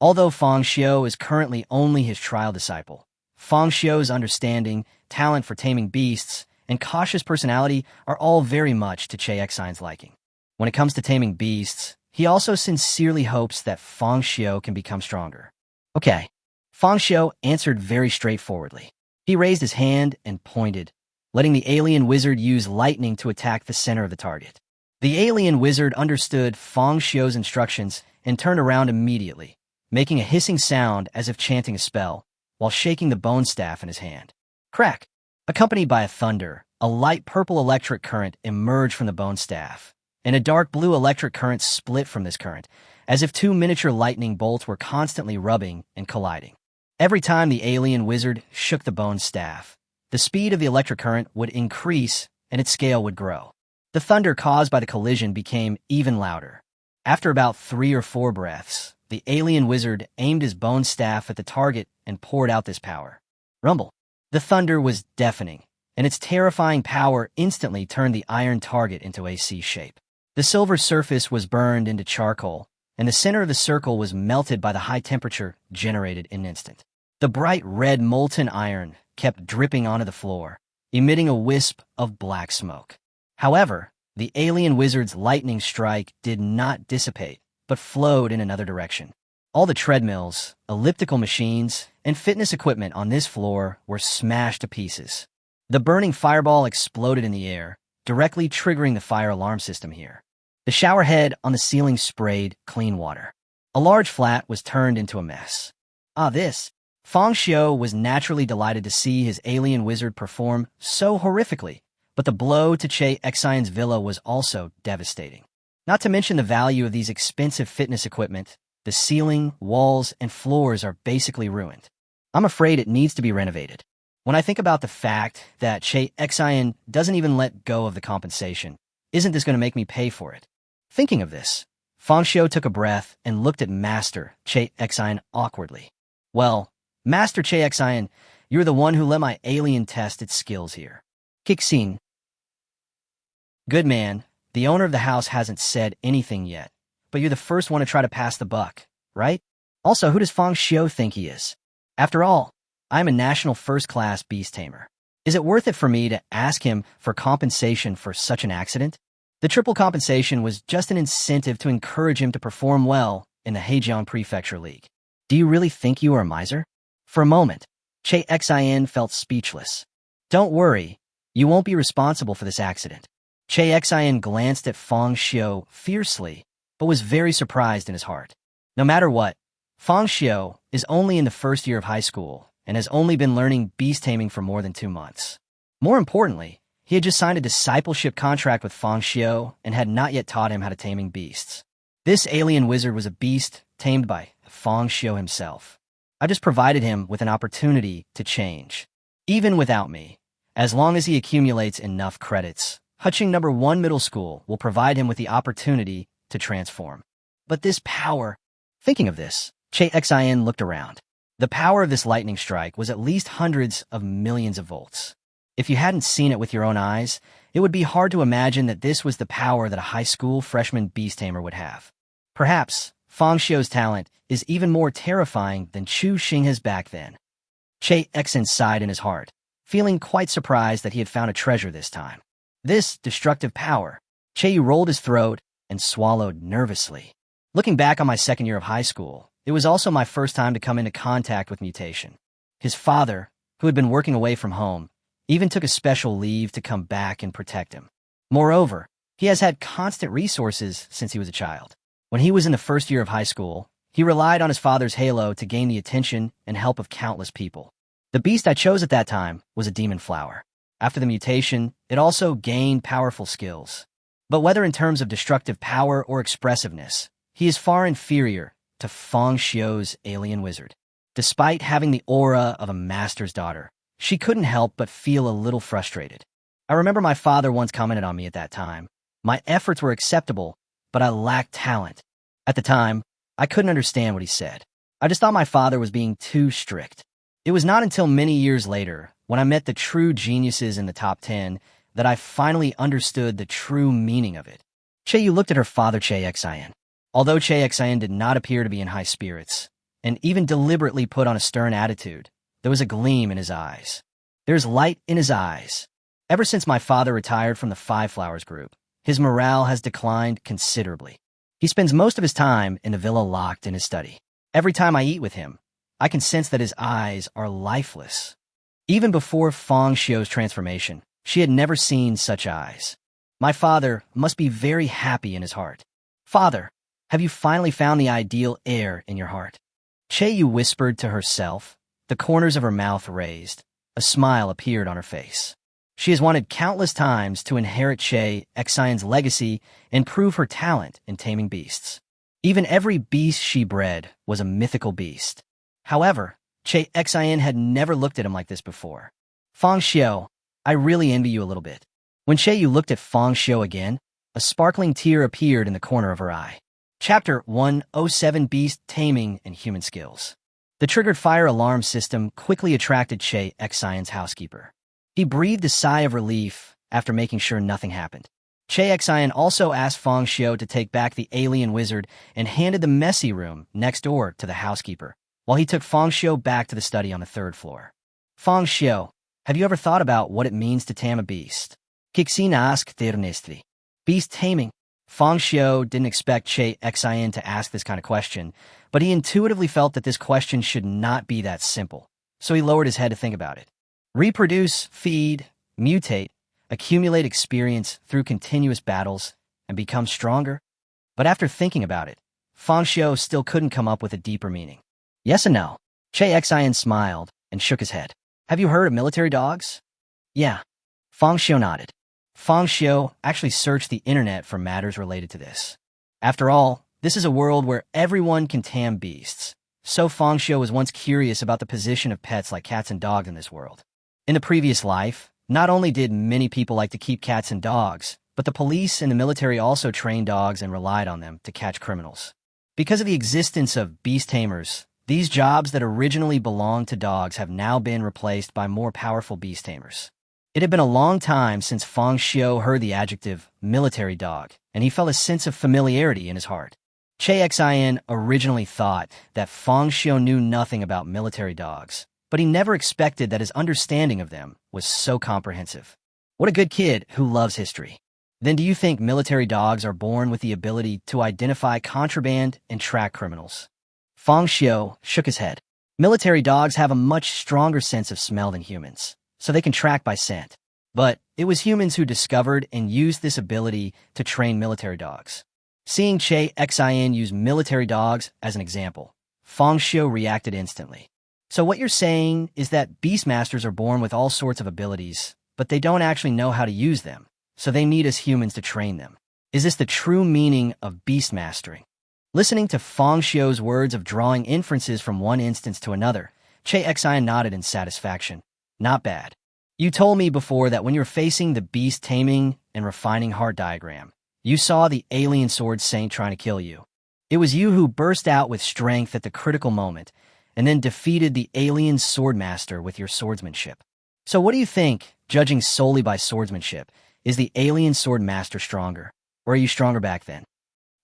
Speaker 1: Although Fang Xiu is currently only his trial disciple, Fang Xiu's understanding, talent for taming beasts, and cautious personality are all very much to Che Xian's liking. When it comes to taming beasts, he also sincerely hopes that Fang Xiu can become stronger. Okay, Fang Xiu answered very straightforwardly. He raised his hand and pointed, letting the alien wizard use lightning to attack the center of the target. The alien wizard understood Fang Xiu's instructions and turned around immediately, making a hissing sound as if chanting a spell, while shaking the bone staff in his hand. Crack! Accompanied by a thunder, a light purple electric current emerged from the bone staff, and a dark blue electric current split from this current, as if two miniature lightning bolts were constantly rubbing and colliding. Every time the alien wizard shook the bone staff, the speed of the electric current would increase and its scale would grow. The thunder caused by the collision became even louder. After about 3 or 4 breaths, the alien wizard aimed his bone staff at the target and poured out this power. Rumble. The thunder was deafening, and its terrifying power instantly turned the iron target into a C shape. The silver surface was burned into charcoal, and the center of the circle was melted by the high temperature generated in an instant. The bright red molten iron kept dripping onto the floor, emitting a wisp of black smoke. However, the alien wizard's lightning strike did not dissipate, but flowed in another direction. All the treadmills, elliptical machines, and fitness equipment on this floor were smashed to pieces. The burning fireball exploded in the air, directly triggering the fire alarm system here. The shower head on the ceiling sprayed clean water. A large flat was turned into a mess. Fang Xiu was naturally delighted to see his alien wizard perform so horrifically, but the blow to Che Xian's villa was also devastating. Not to mention the value of these expensive fitness equipment, the ceiling, walls, and floors are basically ruined. I'm afraid it needs to be renovated. When I think about the fact that Che Xian doesn't even let go of the compensation, isn't this going to make me pay for it? Thinking of this, Fang Xiu took a breath and looked at Master Che Xian awkwardly. Well, Master Che Xian, you're the one who let my alien test its skills here. Kixin. Good man, the owner of the house hasn't said anything yet, but you're the first one to try to pass the buck, right? Also, who does Fang Xiu think he is? After all, I'm a national first-class beast tamer. Is it worth it for me to ask him for compensation for such an accident? The triple compensation was just an incentive to encourage him to perform well in the Heijiang Prefecture League. Do you really think you are a miser? For a moment, Che Xian felt speechless. Don't worry, you won't be responsible for this accident. Che Xian glanced at Fang Xiu fiercely, but was very surprised in his heart. No matter what, Fang Xiu is only in the first year of high school and has only been learning beast taming for more than 2 months. More importantly, he had just signed a discipleship contract with Fang Xiu and had not yet taught him how to taming beasts. This alien wizard was a beast tamed by Fang Xiu himself. I just provided him with an opportunity to change. Even without me, as long as he accumulates enough credits, Huching No. 1 Middle School will provide him with the opportunity to transform. But this power... Thinking of this, Che Xian looked around. The power of this lightning strike was at least hundreds of millions of volts. If you hadn't seen it with your own eyes, it would be hard to imagine that this was the power that a high school freshman beast tamer would have. Perhaps Fang Xiu's talent is even more terrifying than Chu Xinghe's back then. Che Xian sighed in his heart, feeling quite surprised that he had found a treasure this time. This destructive power. Che rolled his throat and swallowed nervously. Looking back on my second year of high school, it was also my first time to come into contact with mutation. His father, who had been working away from home, even took a special leave to come back and protect him. Moreover, he has had constant resources since he was a child. When he was in the first year of high school, he relied on his father's halo to gain the attention and help of countless people. The beast I chose at that time was a demon flower. After the mutation, it also gained powerful skills. But whether in terms of destructive power or expressiveness, he is far inferior to Fang Xiu's alien wizard. Despite having the aura of a master's daughter, she couldn't help but feel a little frustrated. I remember my father once commented on me at that time. My efforts were acceptable, but I lacked talent. At the time, I couldn't understand what he said. I just thought my father was being too strict. It was not until many years later, when I met the true geniuses in the top 10, that I finally understood the true meaning of it. Che Yu looked at her father Che Xian. Although Che Xian did not appear to be in high spirits, and even deliberately put on a stern attitude. There was a gleam in his eyes. There's light in his eyes. Ever since my father retired from the Five Flowers group, his morale has declined considerably. He spends most of his time in the villa locked in his study. Every time I eat with him, I can sense that his eyes are lifeless. Even before Fang Xiu's transformation, she had never seen such eyes. My father must be very happy in his heart. Father, have you finally found the ideal heir in your heart? Yu whispered to herself, the corners of her mouth raised. A smile appeared on her face. She has wanted countless times to inherit Xian's legacy and prove her talent in taming beasts. Even every beast she bred was a mythical beast. However, Xian had never looked at him like this before. Fang Xiu, I really envy you a little bit. When Yu looked at Fang Xiu again, a sparkling tear appeared in the corner of her eye. Chapter 107 Beast-Taming and Human Skills. The triggered fire alarm system quickly attracted Xian's housekeeper. He breathed a sigh of relief after making sure nothing happened. Xian also asked Fang Xiu to take back the alien wizard and handed the messy room next door to the housekeeper, while he took Fang Xiu back to the study on the third floor. Fang Xiu, have you ever thought about what it means to tame a beast? Kixin asked earnestly. Beast taming. Fang Xiu didn't expect Xian to ask this kind of question, but he intuitively felt that this question should not be that simple, so he lowered his head to think about it. Reproduce, feed, mutate, accumulate experience through continuous battles, and become stronger? But after thinking about it, Fang Xiu still couldn't come up with a deeper meaning. Yes and no. Xian smiled and shook his head. Have you heard of military dogs? Yeah. Fang Xiu nodded. Fang Xiu actually searched the internet for matters related to this. After all, this is a world where everyone can tame beasts, so Fang Xiu was once curious about the position of pets like cats and dogs in this world. In the previous life, not only did many people like to keep cats and dogs, but the police and the military also trained dogs and relied on them to catch criminals. Because of the existence of beast tamers, these jobs that originally belonged to dogs have now been replaced by more powerful beast tamers. It had been a long time since Fang Xiu heard the adjective military dog, and he felt a sense of familiarity in his heart. Xian originally thought that Fang Xiu knew nothing about military dogs, but he never expected that his understanding of them was so comprehensive. What a good kid who loves history. Then do you think military dogs are born with the ability to identify contraband and track criminals? Fang Xiu shook his head. Military dogs have a much stronger sense of smell than humans, so they can track by scent. But it was humans who discovered and used this ability to train military dogs. Seeing Xian use military dogs as an example, Fang Xiu reacted instantly. So what you're saying is that beastmasters are born with all sorts of abilities, but they don't actually know how to use them, so they need us humans to train them. Is this the true meaning of beast mastering? Listening to Fang Xiu's words of drawing inferences from one instance to another, Xian nodded in satisfaction. Not bad. You told me before that when you were facing the beast-taming and refining heart diagram, you saw the alien sword saint trying to kill you. It was you who burst out with strength at the critical moment, and then defeated the alien swordmaster with your swordsmanship. So what do you think, judging solely by swordsmanship, is the alien swordmaster stronger, or are you stronger back then?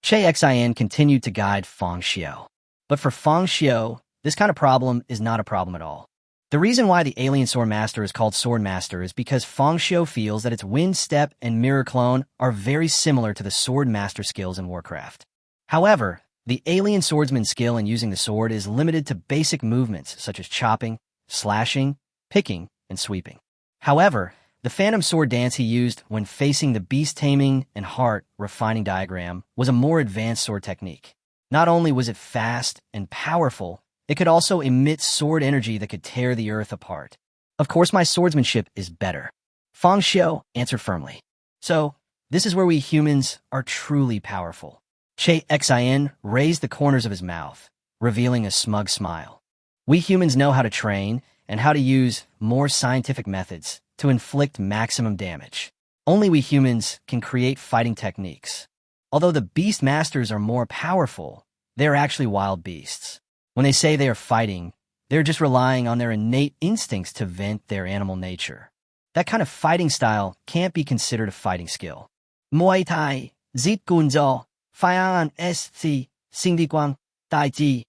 Speaker 1: Xian continued to guide Fang Xiu. But for Fang Xiu, this kind of problem is not a problem at all. The reason why the alien swordmaster is called swordmaster is because Fang Xiu feels that its wind step and mirror clone are very similar to the swordmaster skills in Warcraft. However, the alien swordsman's skill in using the sword is limited to basic movements such as chopping, slashing, picking, and sweeping. However, the phantom sword dance he used when facing the beast-taming and heart refining diagram was a more advanced sword technique. Not only was it fast and powerful, it could also emit sword energy that could tear the earth apart. Of course, my swordsmanship is better. Fang Xiu answered firmly. So, this is where we humans are truly powerful. Xian raised the corners of his mouth, revealing a smug smile. We humans know how to train and how to use more scientific methods to inflict maximum damage. Only we humans can create fighting techniques. Although the beast masters are more powerful, they are actually wild beasts. When they say they are fighting, they're just relying on their innate instincts to vent their animal nature. That kind of fighting style can't be considered a fighting skill. Muay Thai, Zit Gunzo, Faian SC, Xingdi Guang, Tai Ji.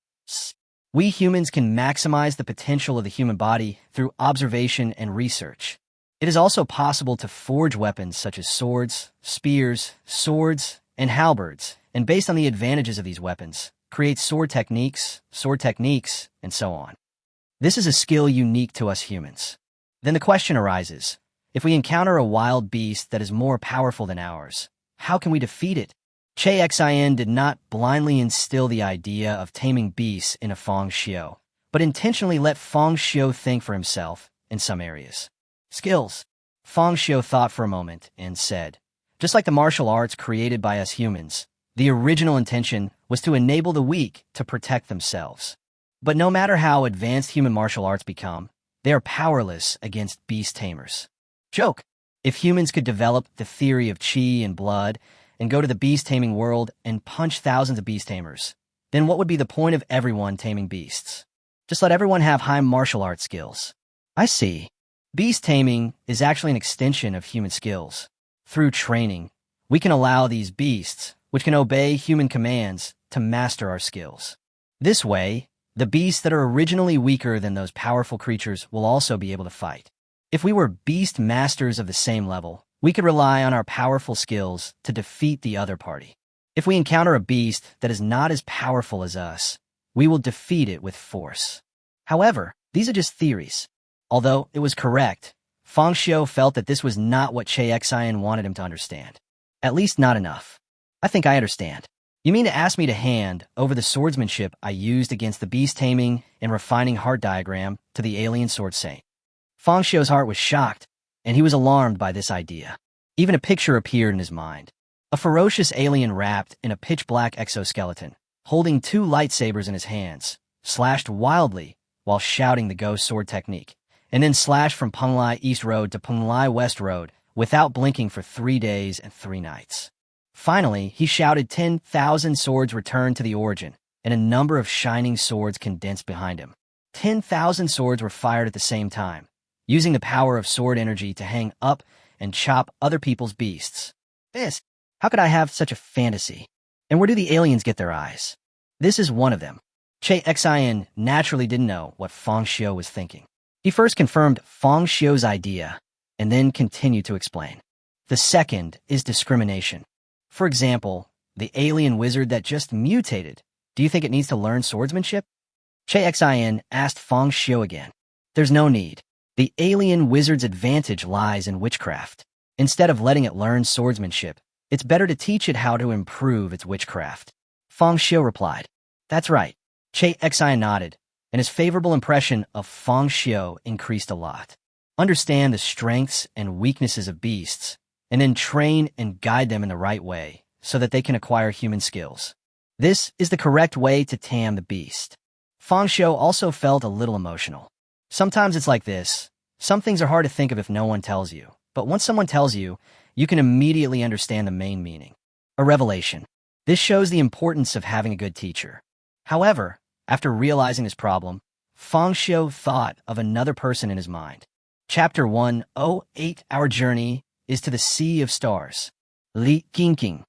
Speaker 1: We humans can maximize the potential of the human body through observation and research. It is also possible to forge weapons such as swords, spears, swords, and halberds, and based on the advantages of these weapons, create sword techniques, and so on. This is a skill unique to us humans. Then the question arises, if we encounter a wild beast that is more powerful than ours, how can we defeat it? Che Xin did not blindly instill the idea of taming beasts into Fang Xiu, but intentionally let Fang Xiu think for himself in some areas. Skills. Fang Xiu thought for a moment and said, just like the martial arts created by us humans, the original intention was to enable the weak to protect themselves. But no matter how advanced human martial arts become, they are powerless against beast tamers. Joke. If humans could develop the theory of qi and blood and go to the beast-taming world and punch thousands of beast tamers, then what would be the point of everyone taming beasts? Just let everyone have high martial arts skills. I see. Beast taming is actually an extension of human skills. Through training, we can allow these beasts, which can obey human commands, to master our skills. This way, the beasts that are originally weaker than those powerful creatures will also be able to fight. If we were beast masters of the same level, we could rely on our powerful skills to defeat the other party. If we encounter a beast that is not as powerful as us, we will defeat it with force. However, these are just theories. Although it was correct, Fang Xiu felt that this was not what Che Xin wanted him to understand. At least not enough. I think I understand. You mean to ask me to hand over the swordsmanship I used against the beast-taming and refining heart diagram to the alien sword saint? Fang Xiu's heart was shocked, and he was alarmed by this idea. Even a picture appeared in his mind. A ferocious alien wrapped in a pitch-black exoskeleton, holding two lightsabers in his hands, slashed wildly while shouting the ghost sword technique, and then slashed from Penglai East Road to Penglai West Road without blinking for 3 days and 3 nights. Finally, he shouted 10,000 swords returned to the origin, and a number of shining swords condensed behind him. 10,000 swords were fired at the same time, using the power of sword energy to hang up and chop other people's beasts. How could I have such a fantasy? And where do the aliens get their eyes? This is one of them. Che Xin naturally didn't know what Fang Xiu was thinking. He first confirmed Fang Xiu's idea, and then continued to explain. The second is discrimination. For example, the alien wizard that just mutated. Do you think it needs to learn swordsmanship? Che Xin asked Fang Xiu again. There's no need. The alien wizard's advantage lies in witchcraft. Instead of letting it learn swordsmanship, it's better to teach it how to improve its witchcraft. Fang Xiu replied. That's right. Che Xin nodded, and his favorable impression of Fang Xiu increased a lot. Understand the strengths and weaknesses of beasts, and then train and guide them in the right way so that they can acquire human skills. This is the correct way to tame the beast. Fang Xiu also felt a little emotional. Sometimes it's like this. Some things are hard to think of if no one tells you, but once someone tells you, you can immediately understand the main meaning. A revelation. This shows the importance of having a good teacher. However, after realizing this problem, Fang Xiu thought of another person in his mind. Chapter 108. Our journey is to the Sea of Stars. Li Qingqing.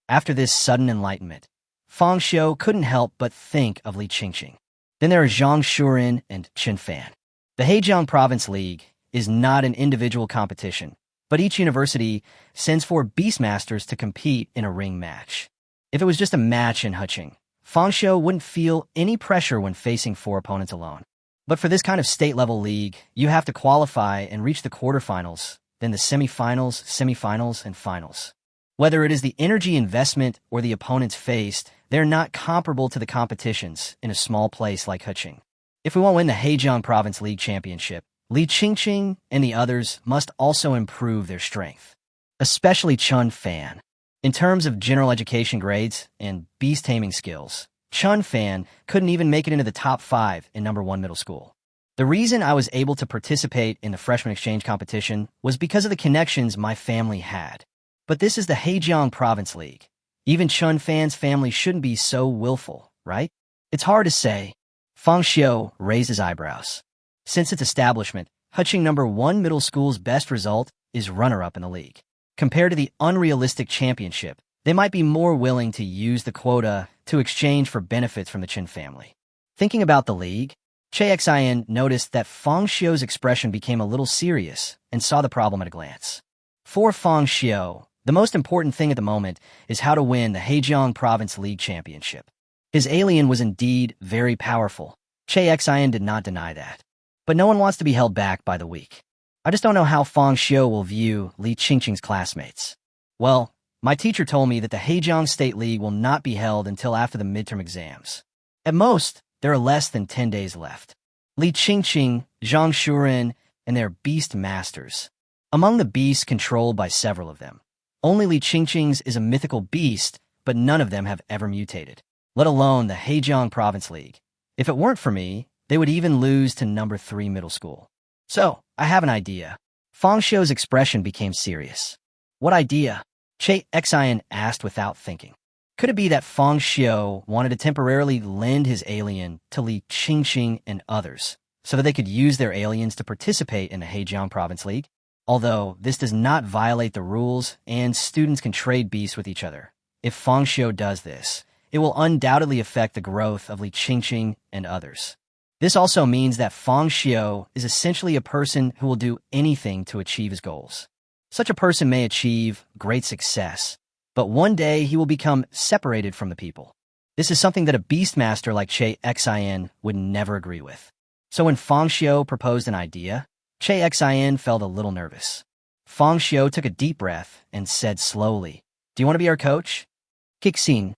Speaker 1: After this sudden enlightenment, Fang Xiu couldn't help but think of Li Qingqing. Then there are Zhang Shuren and Qin Fan. The Hejiang Province League is not an individual competition, but each university sends 4 Beastmasters to compete in a ring match. If it was just a match in Heqing, Fang Xiu wouldn't feel any pressure when facing 4 opponents alone. But for this kind of state-level league, you have to qualify and reach the quarterfinals, then the semifinals, and finals. Whether it is the energy investment or the opponents faced, they're not comparable to the competitions in a small place like Heqing. If we want to win the Hejiang Province League Championship, Li Qingqing and the others must also improve their strength, especially Qin Fan. In terms of general education grades and beast-taming skills, Qin Fan couldn't even make it into the top 5 in number 1 middle school. The reason I was able to participate in the freshman exchange competition was because of the connections my family had. But this is the Hejiang Province League. Even Qin Fan's family shouldn't be so willful, right? It's hard to say. Fang Xiu raised his eyebrows. Since its establishment, Heqing number 1 middle school's best result is runner-up in the league. Compared to the unrealistic championship, they might be more willing to use the quota to exchange for benefits from the Qin family. Thinking about the league, Che Xian noticed that Fang Xiu's expression became a little serious and saw the problem at a glance. For Fang Xiu, the most important thing at the moment is how to win the Hejiang Province League Championship. His alien was indeed very powerful. Che Xian did not deny that. But no one wants to be held back by the weak. I just don't know how Fang Xiu will view Li Qingqing's classmates. Well, my teacher told me that the Hejiang State League will not be held until after the midterm exams. At most, there are less than 10 days left. Li Qingqing, Zhang Shuren, and their beast masters. Among the beasts controlled by several of them, only Li Qingqing's is a mythical beast, but none of them have ever mutated, let alone the Hejiang Province League. If it weren't for me, they would even lose to number 3 middle school. So, I have an idea. Fang Xiu's expression became serious. What idea? Che Xian asked without thinking. Could it be that Fang Xiu wanted to temporarily lend his alien to Li Qingqing and others, so that they could use their aliens to participate in the Hejiang Province League? Although this does not violate the rules and students can trade beasts with each other, if Fang Xiu does this, it will undoubtedly affect the growth of Li Qingqing and others. This also means that Fang Xiu is essentially a person who will do anything to achieve his goals. Such a person may achieve great success, but one day he will become separated from the people. This is something that a beastmaster like Che Xian would never agree with. So when Fang Xiu proposed an idea, Che Xian felt a little nervous. Fang Xiu took a deep breath and said slowly, "Do you want to be our coach?" Kixin.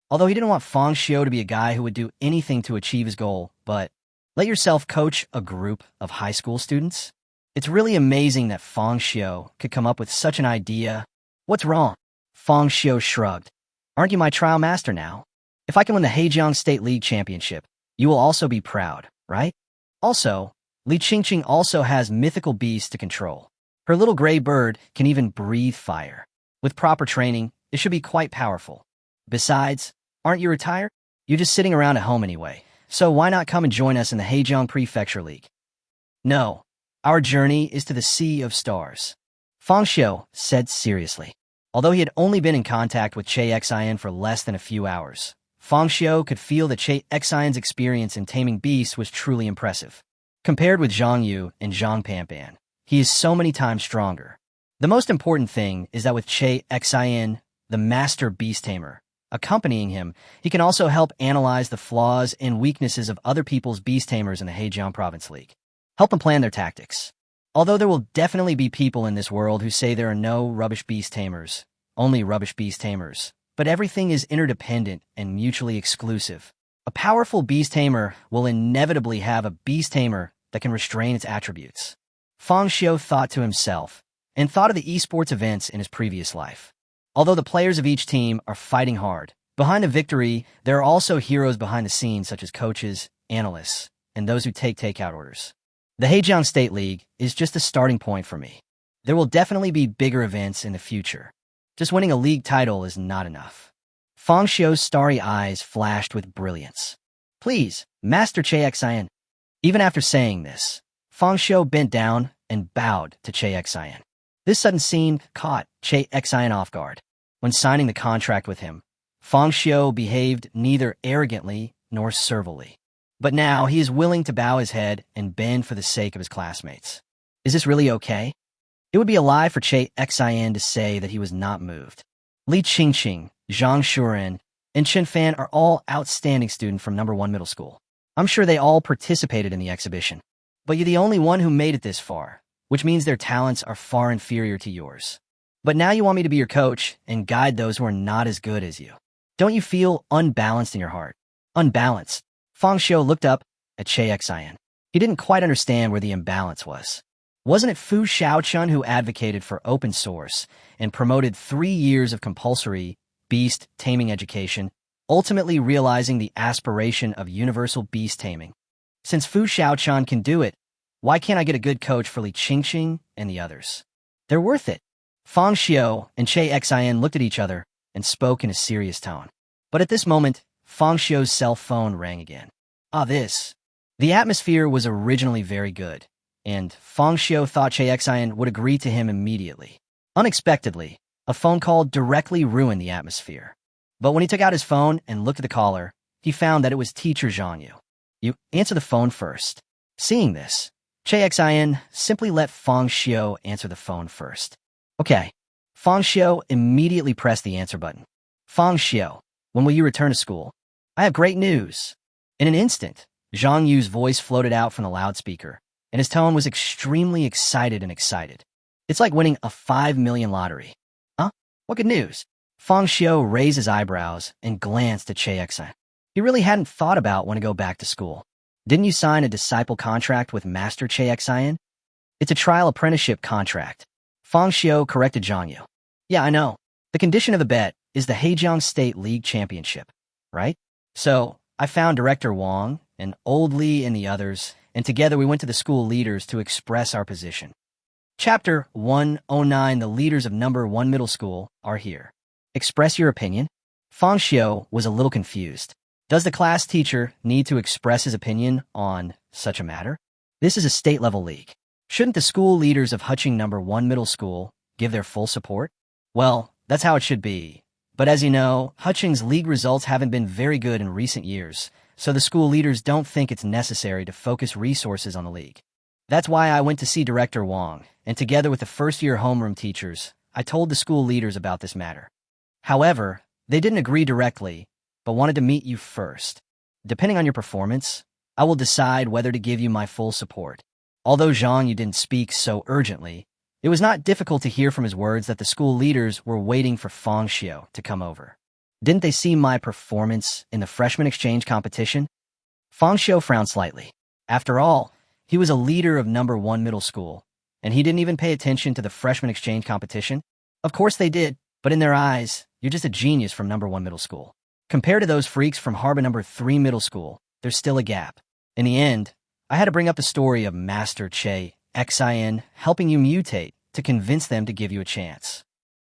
Speaker 1: Although he didn't want Fang Xiu to be a guy who would do anything to achieve his goal, but let yourself coach a group of high school students? It's really amazing that Fang Xiu could come up with such an idea. What's wrong? Fang Xiu shrugged. Aren't you my trial master now? If I can win the Hejiang State League Championship, you will also be proud, right? Also, Li Qingqing also has mythical beasts to control. Her little gray bird can even breathe fire. With proper training, it should be quite powerful. Besides, aren't you retired? You're just sitting around at home anyway, so why not come and join us in the Hejiang Prefecture League? No, our journey is to the Sea of Stars. Fang Xiu said seriously. Although he had only been in contact with Che Xian for less than a few hours, Fang Xiu could feel that Che Xian's experience in taming beasts was truly impressive. Compared with Zhang Yu and Zhang Panpan, he is so many times stronger. The most important thing is that with Che Xian, the master beast tamer, accompanying him, he can also help analyze the flaws and weaknesses of other people's beast tamers in the Hejiang Province League. Help them plan their tactics. Although there will definitely be people in this world who say there are no rubbish beast tamers, only rubbish beast tamers, but everything is interdependent and mutually exclusive. A powerful beast tamer will inevitably have a beast tamer that can restrain its attributes. Fang Xiu thought to himself, and thought of the esports events in his previous life. Although the players of each team are fighting hard, behind the victory, there are also heroes behind the scenes such as coaches, analysts, and those who take takeout orders. The Hejiang State League is just a starting point for me. There will definitely be bigger events in the future. Just winning a league title is not enough. Fang Xiu's starry eyes flashed with brilliance. Please, Master Che Xian. Even after saying this, Fang Xiu bent down and bowed to Che Xian. This sudden scene caught Che Xian off guard. When signing the contract with him, Fang Xiu behaved neither arrogantly nor servilely. But now he is willing to bow his head and bend for the sake of his classmates. Is this really okay? It would be a lie for Che Xian to say that he was not moved. Li Qingqing, Zhang Shuren, and Chen Fan are all outstanding students from number 1 middle school. I'm sure they all participated in the exhibition. But you're the only one who made it this far, which means their talents are far inferior to yours. But now you want me to be your coach and guide those who are not as good as you. Don't you feel unbalanced in your heart? Unbalanced. Fang Xiu looked up at Che Xian. He didn't quite understand where the imbalance was. Wasn't it Fu Xiaochun who advocated for open source and promoted 3 years of compulsory beast taming education, ultimately realizing the aspiration of universal beast taming? Since Fu Xiaochun can do it, why can't I get a good coach for Li Qingqing and the others? They're worth it. Fang Xiu and Che Xian looked at each other and spoke in a serious tone. But at this moment, Fang Xiu's cell phone rang again. The atmosphere was originally very good, and Fang Xiu thought Che Xian would agree to him immediately. Unexpectedly, a phone call directly ruined the atmosphere. But when he took out his phone and looked at the caller, he found that it was teacher Zhang Yu. You answer the phone first. Seeing this, Che Xin simply let Fang Xiu answer the phone first. Okay. Fang Xiu immediately pressed the answer button. Fang Xiu, when will you return to school? I have great news. In an instant, Zhang Yu's voice floated out from the loudspeaker, and his tone was extremely excited. It's like winning a 5 million lottery. Huh? What good news? Fang Xiu raised his eyebrows and glanced at Che Xin. He really hadn't thought about when to go back to school. Didn't you sign a disciple contract with Master Che Xin? It's a trial apprenticeship contract. Fang Xiu corrected Zhang Yu. Yeah, I know. The condition of the bet is the Hejiang State League Championship, right? So, I found Director Wang and Old Li and the others, and together we went to the school leaders to express our position. Chapter 109, the leaders of number 1 middle school, are here. Express your opinion? Fang Xiu was a little confused. Does the class teacher need to express his opinion on such a matter? This is a state-level league. Shouldn't the school leaders of Huching number 1 middle school give their full support? Well, that's how it should be. But as you know, Huching's league results haven't been very good in recent years, so the school leaders don't think it's necessary to focus resources on the league. That's why I went to see Director Wang, and together with the first-year homeroom teachers, I told the school leaders about this matter. However, they didn't agree directly, but wanted to meet you first. Depending on your performance, I will decide whether to give you my full support. Although Zhang Yu didn't speak so urgently, it was not difficult to hear from his words that the school leaders were waiting for Fang Xiu to come over. Didn't they see my performance in the freshman exchange competition? Fang Xiu frowned slightly. After all, he was a leader of number 1 middle school, and he didn't even pay attention to the freshman exchange competition. Of course they did, but in their eyes, you're just a genius from number 1 middle school. Compared to those freaks from Harbor number 3 middle school, there's still a gap. In the end, I had to bring up the story of Master Che Xin helping you mutate to convince them to give you a chance.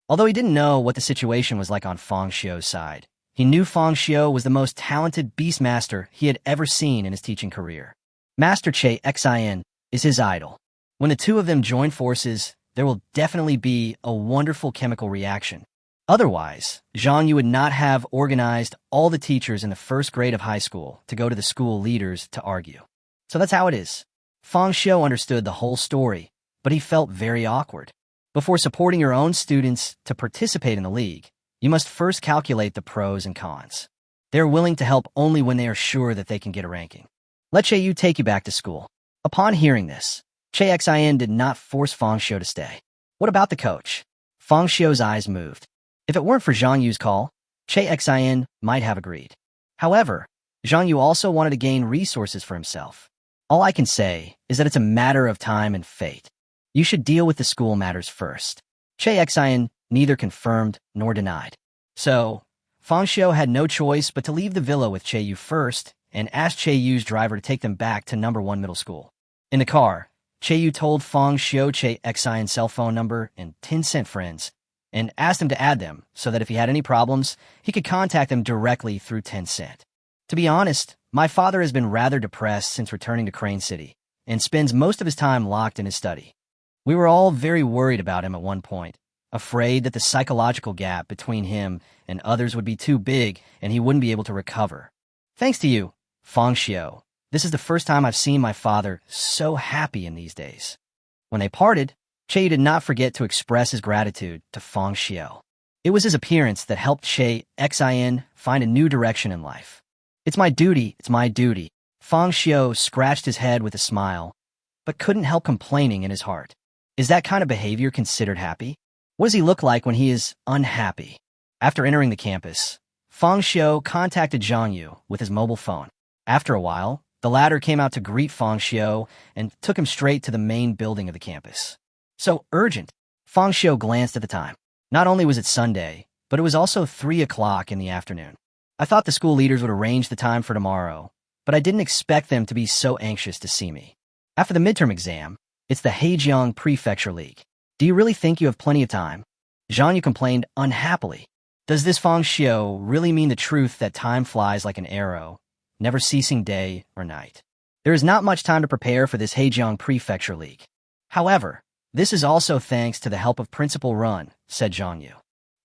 Speaker 1: Although he didn't know what the situation was like on Fang Xiu's side, he knew Fang Xiu was the most talented beast master he had ever seen in his teaching career. Master Che Xin is his idol. When the two of them join forces, there will definitely be a wonderful chemical reaction. Otherwise, Zhang Yu would not have organized all the teachers in the first grade of high school to go to the school leaders to argue. So that's how it is. Fang Xiu understood the whole story, but he felt very awkward. Before supporting your own students to participate in the league, you must first calculate the pros and cons. They're willing to help only when they are sure that they can get a ranking. Let Che Yu take you back to school. Upon hearing this, Che Xin did not force Fang Xiu to stay. What about the coach? Fang Xiu's eyes moved. If it weren't for Zhang Yu's call, Che Xin might have agreed. However, Zhang Yu also wanted to gain resources for himself. All I can say is that it's a matter of time and fate. You should deal with the school matters first. Che Xin neither confirmed nor denied. So, Fang Xiu had no choice but to leave the villa with Che Yu first and ask Che Yu's driver to take them back to number 1 middle school. In the car, Che Yu told Fang Xiu Che Xion's cell phone number and 10-cent friends, and asked him to add them so that if he had any problems, he could contact them directly through 10-cent. To be honest, my father has been rather depressed since returning to Crane City, and spends most of his time locked in his study. We were all very worried about him at one point, afraid that the psychological gap between him and others would be too big and he wouldn't be able to recover. Thanks to you, Fang Xiu, this is the first time I've seen my father so happy in these days. When they parted, Che did not forget to express his gratitude to Fang Xiu. It was his appearance that helped Che Xin find a new direction in life. It's my duty. Fang Xiu scratched his head with a smile, but couldn't help complaining in his heart. Is that kind of behavior considered happy? What does he look like when he is unhappy? After entering the campus, Fang Xiu contacted Zhang Yu with his mobile phone. After a while, the latter came out to greet Fang Xiu and took him straight to the main building of the campus. So urgent. Fang Xiu glanced at the time. Not only was it Sunday, but it was also 3 o'clock in the afternoon. I thought the school leaders would arrange the time for tomorrow, but I didn't expect them to be so anxious to see me. After the midterm exam, it's the Hejiang Prefecture League. Do you really think you have plenty of time? Zhang Yu complained unhappily. Does this Fang Xiu really mean the truth that time flies like an arrow, never ceasing day or night? There is not much time to prepare for this Hejiang Prefecture League. However, this is also thanks to the help of Principal Run, said Zhang Yu.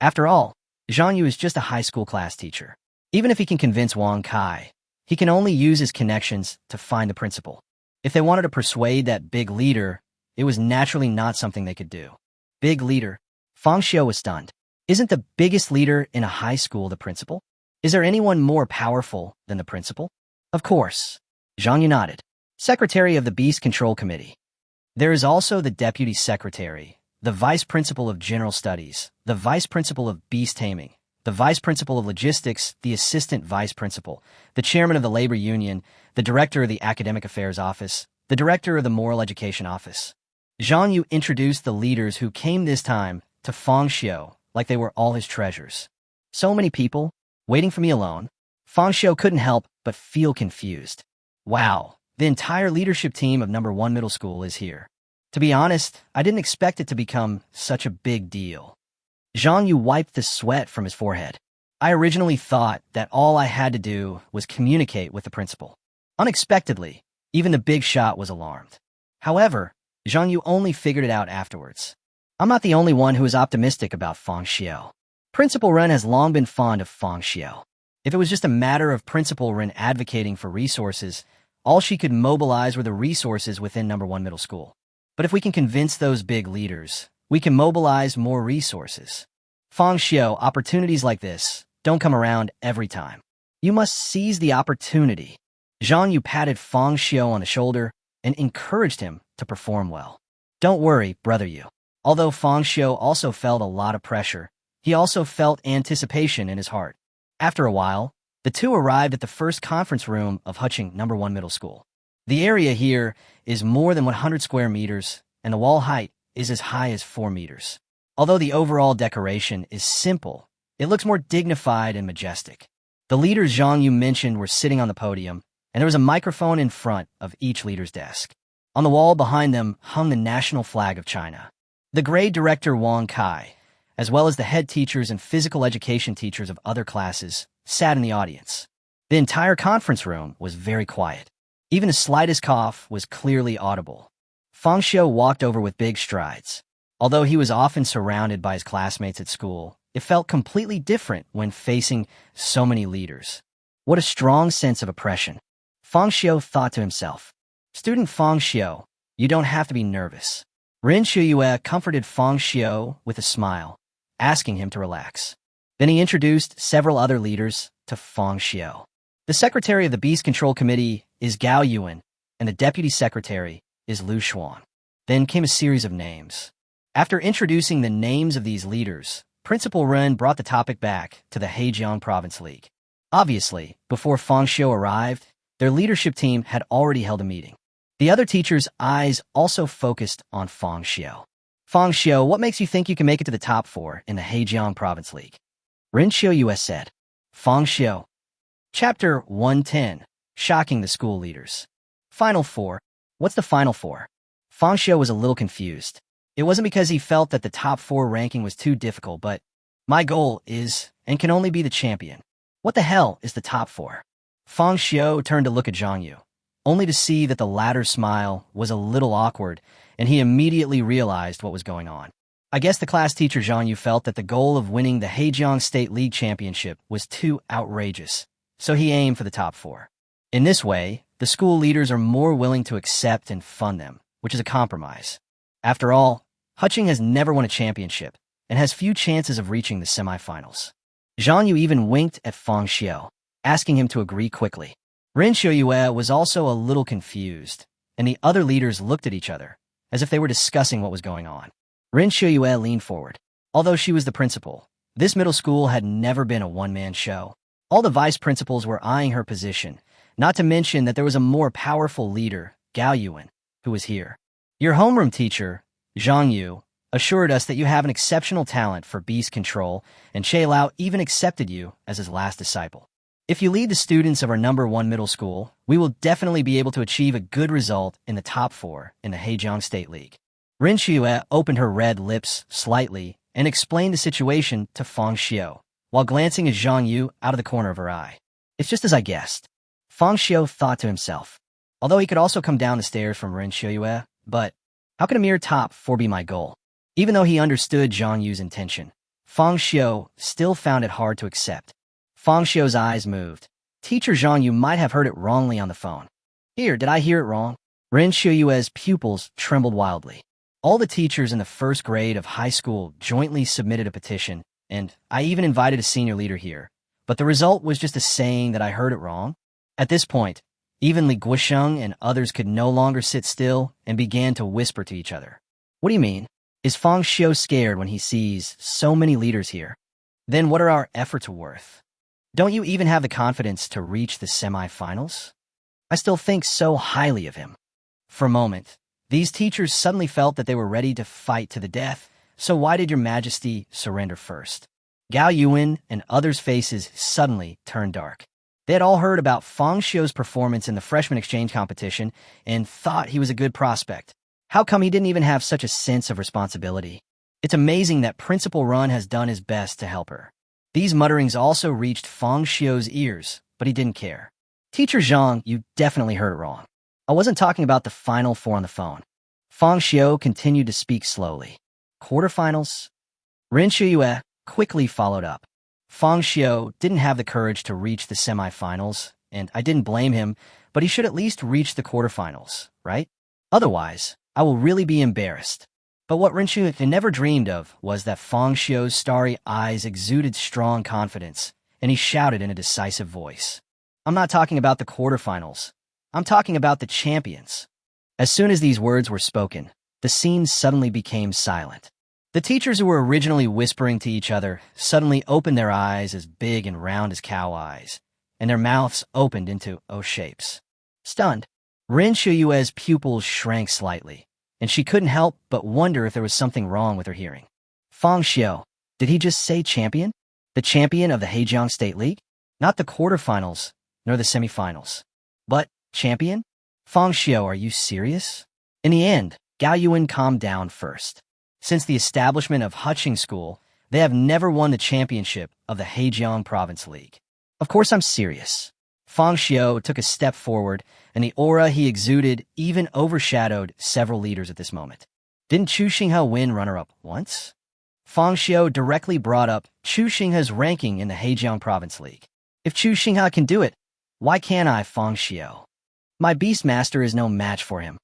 Speaker 1: After all, Zhang Yu is just a high school class teacher. Even if he can convince Wang Kai, he can only use his connections to find the principal. If they wanted to persuade that big leader, it was naturally not something they could do. Big leader? Fang Xiu was stunned. Isn't the biggest leader in a high school the principal? Is there anyone more powerful than the principal? Of course. Zhang Yu nodded. Secretary of the Beast Control Committee. There is also the Deputy Secretary, the Vice Principal of General Studies, the Vice Principal of Beast-Taming, the Vice Principal of Logistics, the Assistant Vice Principal, the Chairman of the Labor Union, the Director of the Academic Affairs Office, the Director of the Moral Education Office. Zhang Yu introduced the leaders who came this time to Fang Xiu like they were all his treasures. So many people, waiting for me alone. Fang Xiu couldn't help but feel confused. Wow, the entire leadership team of number 1 middle school is here. To be honest, I didn't expect it to become such a big deal. Zhang Yu wiped the sweat from his forehead. I originally thought that all I had to do was communicate with the principal. Unexpectedly, even the big shot was alarmed. However, Zhang Yu only figured it out afterwards. I'm not the only one who is optimistic about Fang Xiu. Principal Ren has long been fond of Fang Xiu. If it was just a matter of Principal Ren advocating for resources, all she could mobilize were the resources within number 1 middle school. But if we can convince those big leaders, we can mobilize more resources. Fang Xiu, opportunities like this don't come around every time. You must seize the opportunity. Zhang Yu patted Fang Xiu on the shoulder and encouraged him to perform well. Don't worry, brother Yu. Although Fang Xiu also felt a lot of pressure, he also felt anticipation in his heart. After a while, the two arrived at the first conference room of Huching number 1 middle school. The area here is more than 100 square meters, and the wall height is as high as 4 meters. Although the overall decoration is simple, it looks more dignified and majestic. The leaders Zhang Yu mentioned were sitting on the podium, and there was a microphone in front of each leader's desk. On the wall behind them hung the national flag of China. The grade director Wang Kai, as well as the head teachers and physical education teachers of other classes, sat in the audience. The entire conference room was very quiet. Even the slightest cough was clearly audible. Fang Xiu walked over with big strides. Although he was often surrounded by his classmates at school, it felt completely different when facing so many leaders. What a strong sense of oppression. Fang Xiu thought to himself. Student Fang Xiu, you don't have to be nervous. Ren Shuyue comforted Fang Xiu with a smile, asking him to relax. Then he introduced several other leaders to Fang Xiu. The secretary of the Beast Control Committee is Gao Yuan, and the deputy secretary is Lu Xuan. Then came a series of names. After introducing the names of these leaders, Principal Ren brought the topic back to the Hejiang Province League. Obviously, before Fang Xiu arrived, their leadership team had already held a meeting. The other teachers' eyes also focused on Fang Xiu. Fang Xiu, what makes you think you can make it to the top 4 in the Hejiang Province League? Ren Shuyue said. Fang Xiu. Chapter 110. Shocking the school leaders. Final 4. What's the Final 4? Fang Xiu was a little confused. It wasn't because he felt that the top 4 ranking was too difficult, but my goal is and can only be the champion. What the hell is the top 4? Fang Xiu turned to look at Zhang Yu, only to see that the latter's smile was a little awkward, and he immediately realized what was going on. I guess the class teacher Zhang Yu felt that the goal of winning the Hejiang State League Championship was too outrageous, so he aimed for the top 4. In this way, the school leaders are more willing to accept and fund them, which is a compromise. After all, Huching has never won a championship and has few chances of reaching the semifinals. Zhang Yu even winked at Fang Xiu, asking him to agree quickly. Ren Shuyue was also a little confused, and the other leaders looked at each other, as if they were discussing what was going on. Ren Shuyue leaned forward. Although she was the principal, this middle school had never been a one-man show. All the vice principals were eyeing her position, not to mention that there was a more powerful leader, Gao Yuan, who was here. Your homeroom teacher, Zhang Yu, assured us that you have an exceptional talent for beast control, and Che Lao even accepted you as his last disciple. If you lead the students of our number 1 middle school, we will definitely be able to achieve a good result in the top 4 in the Hejiang State League. Ren Shuyue opened her red lips slightly and explained the situation to Fang Xiu, while glancing at Zhang Yu out of the corner of her eye. It's just as I guessed. Fang Xiu thought to himself. Although he could also come down the stairs from Ren Shuyue, but how can a mere top 4 be my goal? Even though he understood Zhang Yu's intention, Fang Xiu still found it hard to accept. Fang Xiu's eyes moved. Teacher Zhang, you might have heard it wrongly on the phone. Here, did I hear it wrong? Ren Shuyue's pupils trembled wildly. All the teachers in the first grade of high school jointly submitted a petition, and I even invited a senior leader here. But the result was just a saying that I heard it wrong. At this point, even Li Guosheng and others could no longer sit still and began to whisper to each other. What do you mean? Is Fang Xiu scared when he sees so many leaders here? Then what are our efforts worth? Don't you even have the confidence to reach the semi-finals? I still think so highly of him. For a moment, these teachers suddenly felt that they were ready to fight to the death, so why did your majesty surrender first? Gao Yuan and others' faces suddenly turned dark. They had all heard about Fang Xiu's performance in the freshman exchange competition and thought he was a good prospect. How come he didn't even have such a sense of responsibility? It's amazing that Principal Run has done his best to help her. These mutterings also reached Fang Xiu's ears, but he didn't care. Teacher Zhang, you definitely heard it wrong. I wasn't talking about the Final Four on the phone. Fang Xiu continued to speak slowly. Quarterfinals? Ren Shuyue quickly followed up. Fang Xiu didn't have the courage to reach the semifinals, and I didn't blame him, but he should at least reach the quarterfinals, right? Otherwise, I will really be embarrassed. But what Ren Shuyue never dreamed of was that Fang Xiu's starry eyes exuded strong confidence, and he shouted in a decisive voice. I'm not talking about the quarterfinals. I'm talking about the champions. As soon as these words were spoken, the scene suddenly became silent. The teachers who were originally whispering to each other suddenly opened their eyes as big and round as cow eyes, and their mouths opened into O shapes. Stunned, Ren Shuyue's pupils shrank slightly, and she couldn't help but wonder if there was something wrong with her hearing. Fang Xiu, did he just say champion? The champion of the Hejiang State League? Not the quarterfinals, nor the semifinals. But champion? Fang Xiu, are you serious? In the end, Gao Yuan calmed down first. Since the establishment of Huqing School, they have never won the championship of the Hejiang Province League. Of course I'm serious. Fang Xiu took a step forward, and the aura he exuded even overshadowed several leaders at this moment. Didn't Chu Xinghe win runner-up once? Fang Xiu directly brought up Chu Xinghe's ranking in the Hejiang Province League. If Chu Xinghe can do it, why can't I, Fang Xiu? My Beastmaster is no match for him.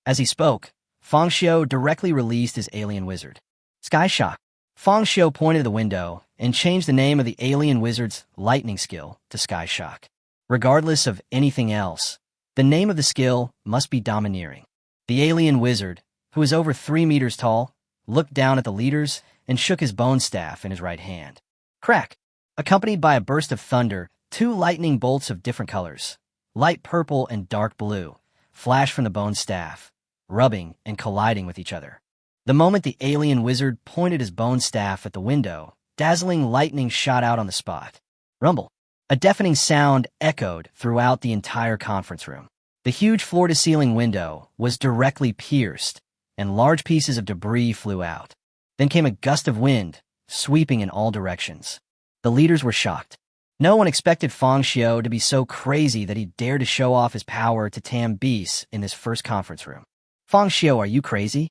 Speaker 1: As he spoke, Fang Xiu directly released his alien wizard. Sky Shock. Fang Xiu pointed to the window and changed the name of the alien wizard's lightning skill to Sky Shock. Regardless of anything else, the name of the skill must be domineering. The alien wizard, who is over 3 meters tall, looked down at the leaders and shook his bone staff in his right hand. Crack! Accompanied by a burst of thunder, 2 lightning bolts of different colors, light purple and dark blue, flashed from the bone staff, rubbing and colliding with each other. The moment the alien wizard pointed his bone staff at the window, dazzling lightning shot out on the spot. Rumble. A deafening sound echoed throughout the entire conference room. The huge floor-to-ceiling window was directly pierced, and large pieces of debris flew out. Then came a gust of wind, sweeping in all directions. The leaders were shocked. No one expected Fang Xiu to be so crazy that he dared to show off his power to tame beasts in this first conference room. Fang Xiu, are you crazy?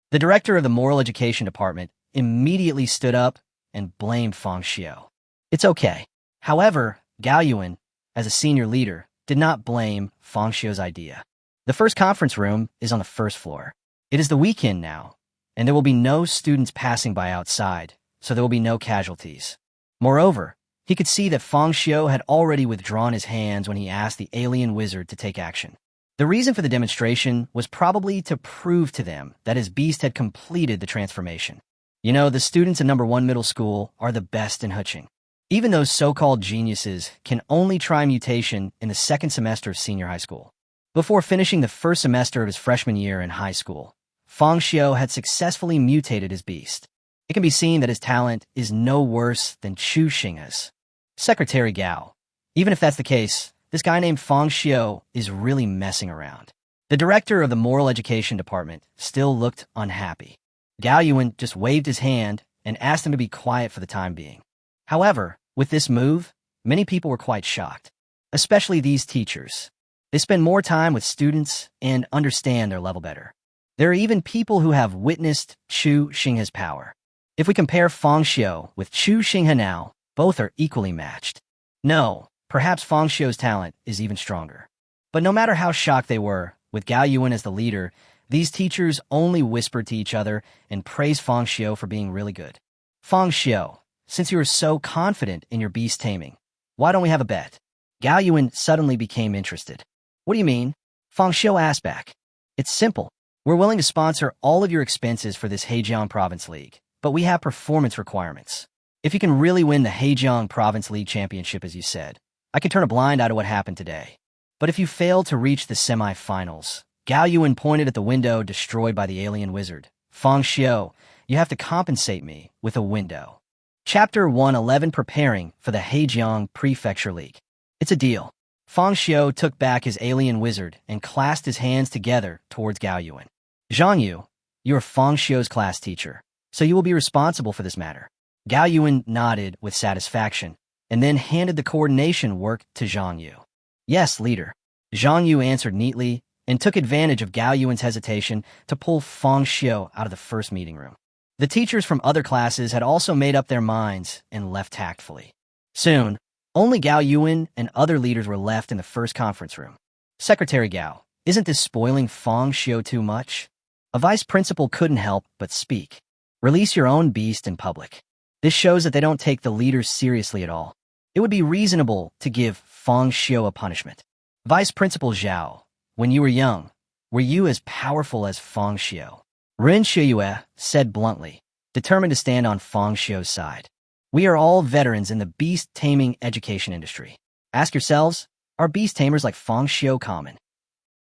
Speaker 1: The director of the Moral Education Department immediately stood up and blamed Fang Xiu. It's okay. However, Gao Yuan, as a senior leader, did not blame Fang Xiu's idea. The first conference room is on the first floor. It is the weekend now, and there will be no students passing by outside, so there will be no casualties. Moreover, he could see that Fang Xiu had already withdrawn his hands when he asked the alien wizard to take action. The reason for the demonstration was probably to prove to them that his beast had completed the transformation. You know, the students in number 1 middle school are the best in Huqing. Even those so-called geniuses can only try mutation in the 2nd semester of senior high school. Before finishing the 1st semester of his freshman year in high school, Fang Xiu had successfully mutated his beast. It can be seen that his talent is no worse than Chu Xinghe's. Secretary Gao. Even if that's the case, this guy named Fang Xiu is really messing around. The director of the Moral Education Department still looked unhappy. Gao Yuan just waved his hand and asked him to be quiet for the time being. However, with this move, many people were quite shocked, especially these teachers. They spend more time with students and understand their level better. There are even people who have witnessed Chu Xinghe's power. If we compare Fang Xiu with Chu Xinghe now, both are equally matched. No, perhaps Fang Xiu's talent is even stronger. But no matter how shocked they were, with Gao Yuan as the leader, these teachers only whispered to each other and praised Fang Xiu for being really good. Fang Xiu, since you are so confident in your beast taming, why don't we have a bet? Gao Yuan suddenly became interested. What do you mean? Fang Xiu asked back. It's simple. We're willing to sponsor all of your expenses for this Hejiang Province League, but we have performance requirements. If you can really win the Hejiang Province League Championship, as you said, I can turn a blind eye to what happened today. But if you fail to reach the semi-finals, Gao Yuan pointed at the window destroyed by the alien wizard. Fang Xiu, you have to compensate me with a window. Chapter 111, Preparing for the Hejiang Prefecture League. It's a deal. Fang Xiu took back his alien wizard and clasped his hands together towards Gao Yuan. Zhang Yu, you're Fang Xiu's class teacher, so you will be responsible for this matter. Gao Yuan nodded with satisfaction and then handed the coordination work to Zhang Yu. Yes, leader. Zhang Yu answered neatly and took advantage of Gao Yuan's hesitation to pull Fang Xiu out of the first meeting room. The teachers from other classes had also made up their minds and left tactfully. Soon, only Gao Yuan and other leaders were left in the first conference room. Secretary Gao, isn't this spoiling Fang Xiu too much? A vice principal couldn't help but speak. Release your own beast in public. This shows that they don't take the leaders seriously at all. It would be reasonable to give Fang Xiu a punishment. Vice Principal Zhao, when you were young, were you as powerful as Fang Xiu? Ren Shiyue said bluntly, determined to stand on Fang Xiu's side. We are all veterans in the beast-taming education industry. Ask yourselves, are beast tamers like Fang Xiu common?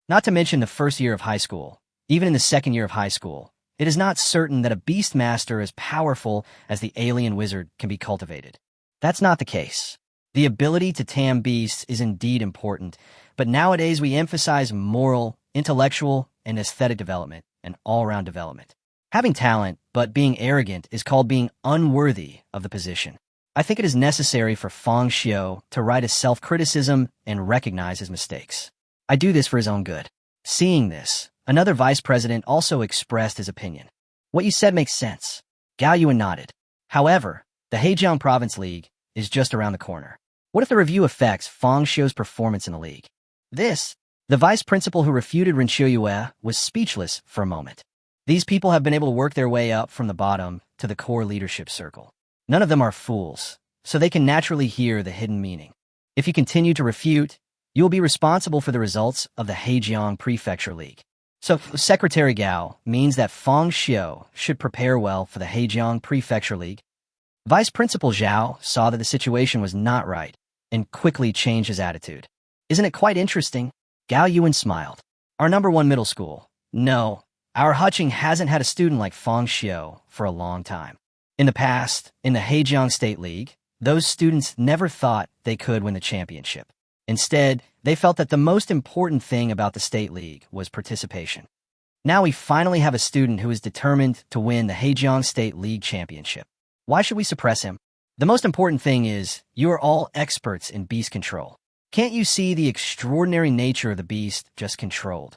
Speaker 1: Not to mention the first year of high school, even in the second year of high school, it is not certain that a beast master as powerful as the alien wizard can be cultivated. That's not the case. The ability to tame beasts is indeed important, but nowadays we emphasize moral, intellectual, and aesthetic development and all-round development. Having talent, but being arrogant is called being unworthy of the position. I think it is necessary for Fang Xiu to write his self-criticism and recognize his mistakes. I do this for his own good. Seeing this, another vice president also expressed his opinion. What you said makes sense. Gao Yuan nodded. However, the Hejiang Province League is just around the corner. What if the review affects Fang Xiu's performance in the league? The vice principal who refuted Ren Shiyue was speechless for a moment. These people have been able to work their way up from the bottom to the core leadership circle. None of them are fools, so they can naturally hear the hidden meaning. If you continue to refute, you will be responsible for the results of the Hejiang Prefecture League. So, Secretary Gao means that Fang Xiu should prepare well for the Hejiang Prefecture League. Vice Principal Zhao saw that the situation was not right and quickly changed his attitude. Isn't it quite interesting? Gao Yuan smiled. Our #1 middle school. No, our Huqing hasn't had a student like Fang Xiu for a long time. In the past, in the Hejiang State League, those students never thought they could win the championship. Instead, they felt that the most important thing about the State League was participation. Now we finally have a student who is determined to win the Hejiang State League Championship. Why should we suppress him? The most important thing is, you are all experts in beast control. Can't you see the extraordinary nature of the beast just controlled?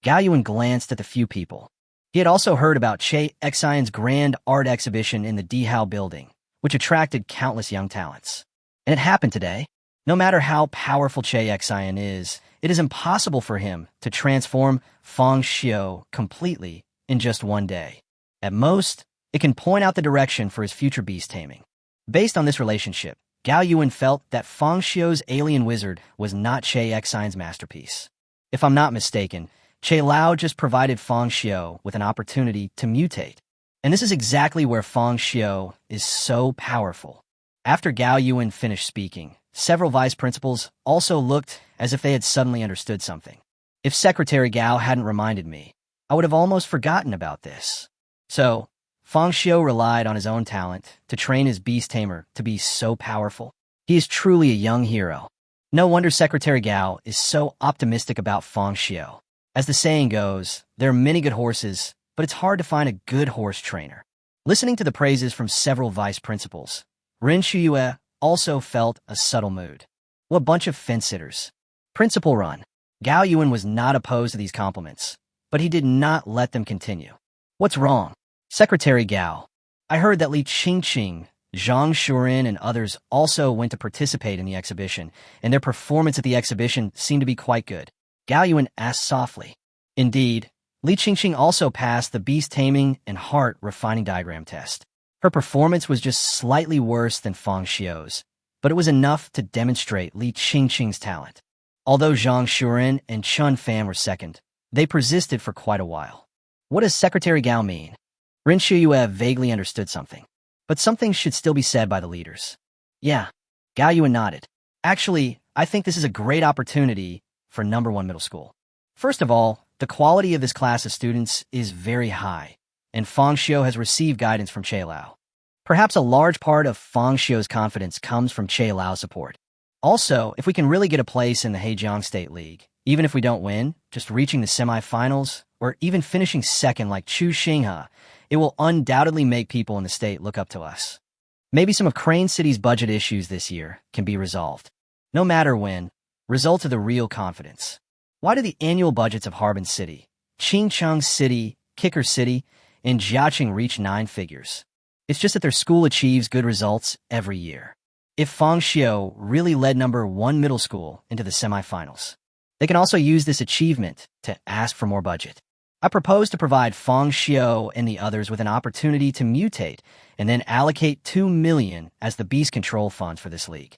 Speaker 1: Gao Yuan glanced at the few people. He had also heard about Che Xian's grand art exhibition in the Dihao building, which attracted countless young talents. And it happened today. No matter how powerful Che Xian is, it is impossible for him to transform Fang Xiu completely in just one day. At most, it can point out the direction for his future beast taming. Based on this relationship, Gao Yuan felt that Fang Xiu's alien wizard was not Che Xian's masterpiece. If I'm not mistaken, Che Lao just provided Fang Xiu with an opportunity to mutate. And this is exactly where Fang Xiu is so powerful. After Gao Yuan finished speaking, several vice principals also looked as if they had suddenly understood something. If Secretary Gao hadn't reminded me, I would have almost forgotten about this. So, Fang Xiu relied on his own talent to train his beast tamer to be so powerful. He is truly a young hero. No wonder Secretary Gao is so optimistic about Fang Xiu. As the saying goes, there are many good horses, but it's hard to find a good horse trainer. Listening to the praises from several vice principals, Ren Shiyue also felt a subtle mood. What bunch of fence-sitters. Principal Run. Gao Yuan was not opposed to these compliments, but he did not let them continue. What's wrong? Secretary Gao. I heard that Li Qingqing, Zhang Shuren and others also went to participate in the exhibition, and their performance at the exhibition seemed to be quite good. Gao Yuan asked softly. Indeed, Li Qingqing also passed the Beast-Taming and Heart Refining Diagram test. Her performance was just slightly worse than Fang Xiu's, but it was enough to demonstrate Li Qingqing's talent. Although Zhang Shuren and Chun Fan were second, they persisted for quite a while. What does Secretary Gao mean? Ren Shuyue vaguely understood something, but something should still be said by the leaders. Yeah, Gao Yuan nodded. Actually, I think this is a great opportunity for number 1 middle school. First of all, the quality of this class of students is very high, and Fang Xiu has received guidance from Che Lao. Perhaps a large part of Fang Xiu's confidence comes from Che Lao's support. Also, if we can really get a place in the Hejiang State League, even if we don't win, just reaching the semifinals, or even finishing second like Chu Xinghe, it will undoubtedly make people in the state look up to us. Maybe some of Crane City's budget issues this year can be resolved. No matter when, results are the real confidence. Why do the annual budgets of Harbin City, Qingcheng City, Kicker City, and Jiaqing reach 9 figures? It's just that their school achieves good results every year. If Fang Xiu really led number 1 middle school into the semifinals, they can also use this achievement to ask for more budget. I propose to provide Fang Xiu and the others with an opportunity to mutate and then allocate 2 million as the beast control funds for this league.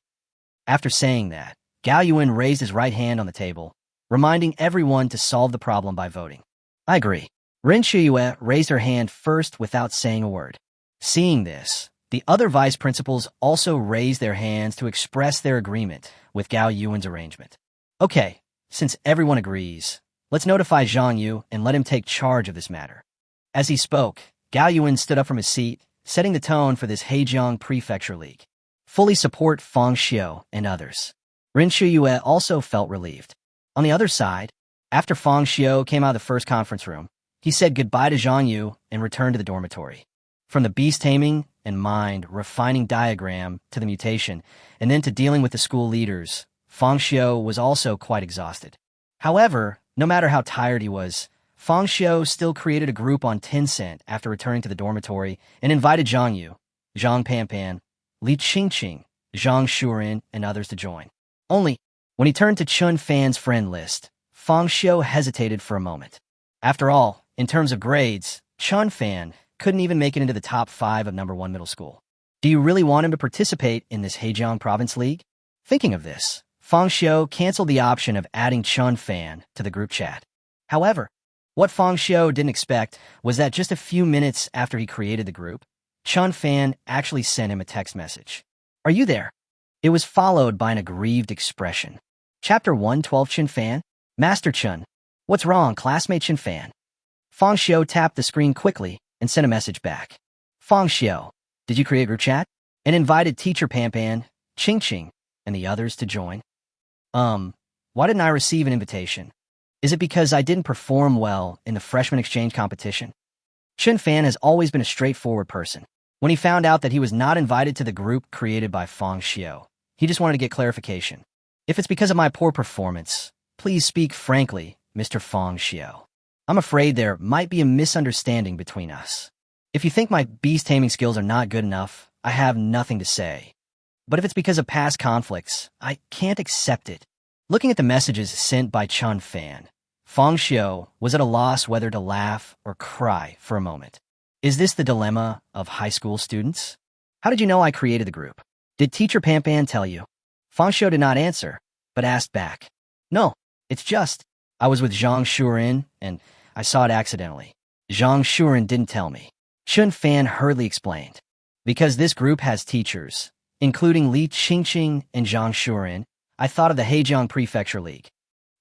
Speaker 1: After saying that, Gao Yuan raised his right hand on the table, reminding everyone to solve the problem by voting. I agree. Ren Shuyue raised her hand first without saying a word. Seeing this, the other vice principals also raised their hands to express their agreement with Gao Yuan's arrangement. Okay, since everyone agrees, let's notify Zhang Yu and let him take charge of this matter. As he spoke, Gao Yuan stood up from his seat, setting the tone for this Hejiang Prefecture League. Fully support Fang Xiu and others. Ren Shuyue also felt relieved. On the other side, after Fang Xiu came out of the first conference room, he said goodbye to Zhang Yu and returned to the dormitory. From the Beast-Taming and Mind Refining Diagram to the mutation, and then to dealing with the school leaders, Fang Xiu was also quite exhausted. However, no matter how tired he was, Fang Xiu still created a group on Tencent after returning to the dormitory and invited Zhang Yu, Zhang Panpan, Li Qingqing, Zhang Shuren, and others to join. Only, when he turned to Chun Fan's friend list, Fang Xiu hesitated for a moment. After all, in terms of grades, Chun Fan couldn't even make it into the top 5 of number 1 middle school. Do you really want him to participate in this Hejiang Province League? Thinking of this, Fang Xiu canceled the option of adding Chun Fan to the group chat. However, what Fang Xiu didn't expect was that just a few minutes after he created the group, Chun Fan actually sent him a text message. Are you there? It was followed by an aggrieved expression. Chapter 112 Chun Fan? Master Chun. What's wrong, classmate Chun Fan? Fang Xiu tapped the screen quickly and sent a message back. Fang Xiu, did you create a group chat? And invited teacher Panpan, Qingqing, and the others to join? Why didn't I receive an invitation? Is it because I didn't perform well in the freshman exchange competition? Chun Fan has always been a straightforward person. When he found out that he was not invited to the group created by Fang Xiu, he just wanted to get clarification. If it's because of my poor performance, please speak frankly, Mr. Fang Xiu. I'm afraid there might be a misunderstanding between us. If you think my beast-taming skills are not good enough, I have nothing to say. But if it's because of past conflicts, I can't accept it. Looking at the messages sent by Chun Fan, Fang Xiu was at a loss whether to laugh or cry for a moment. Is this the dilemma of high school students? How did you know I created the group? Did teacher Panpan tell you? Fang Xiu did not answer, but asked back. No, it's just, I was with Zhang Shuren, and I saw it accidentally. Zhang Shuren didn't tell me. Chun Fan hurriedly explained. Because this group has teachers, including Li Qingqing and Zhang Shuren, I thought of the Hejiang Prefecture League.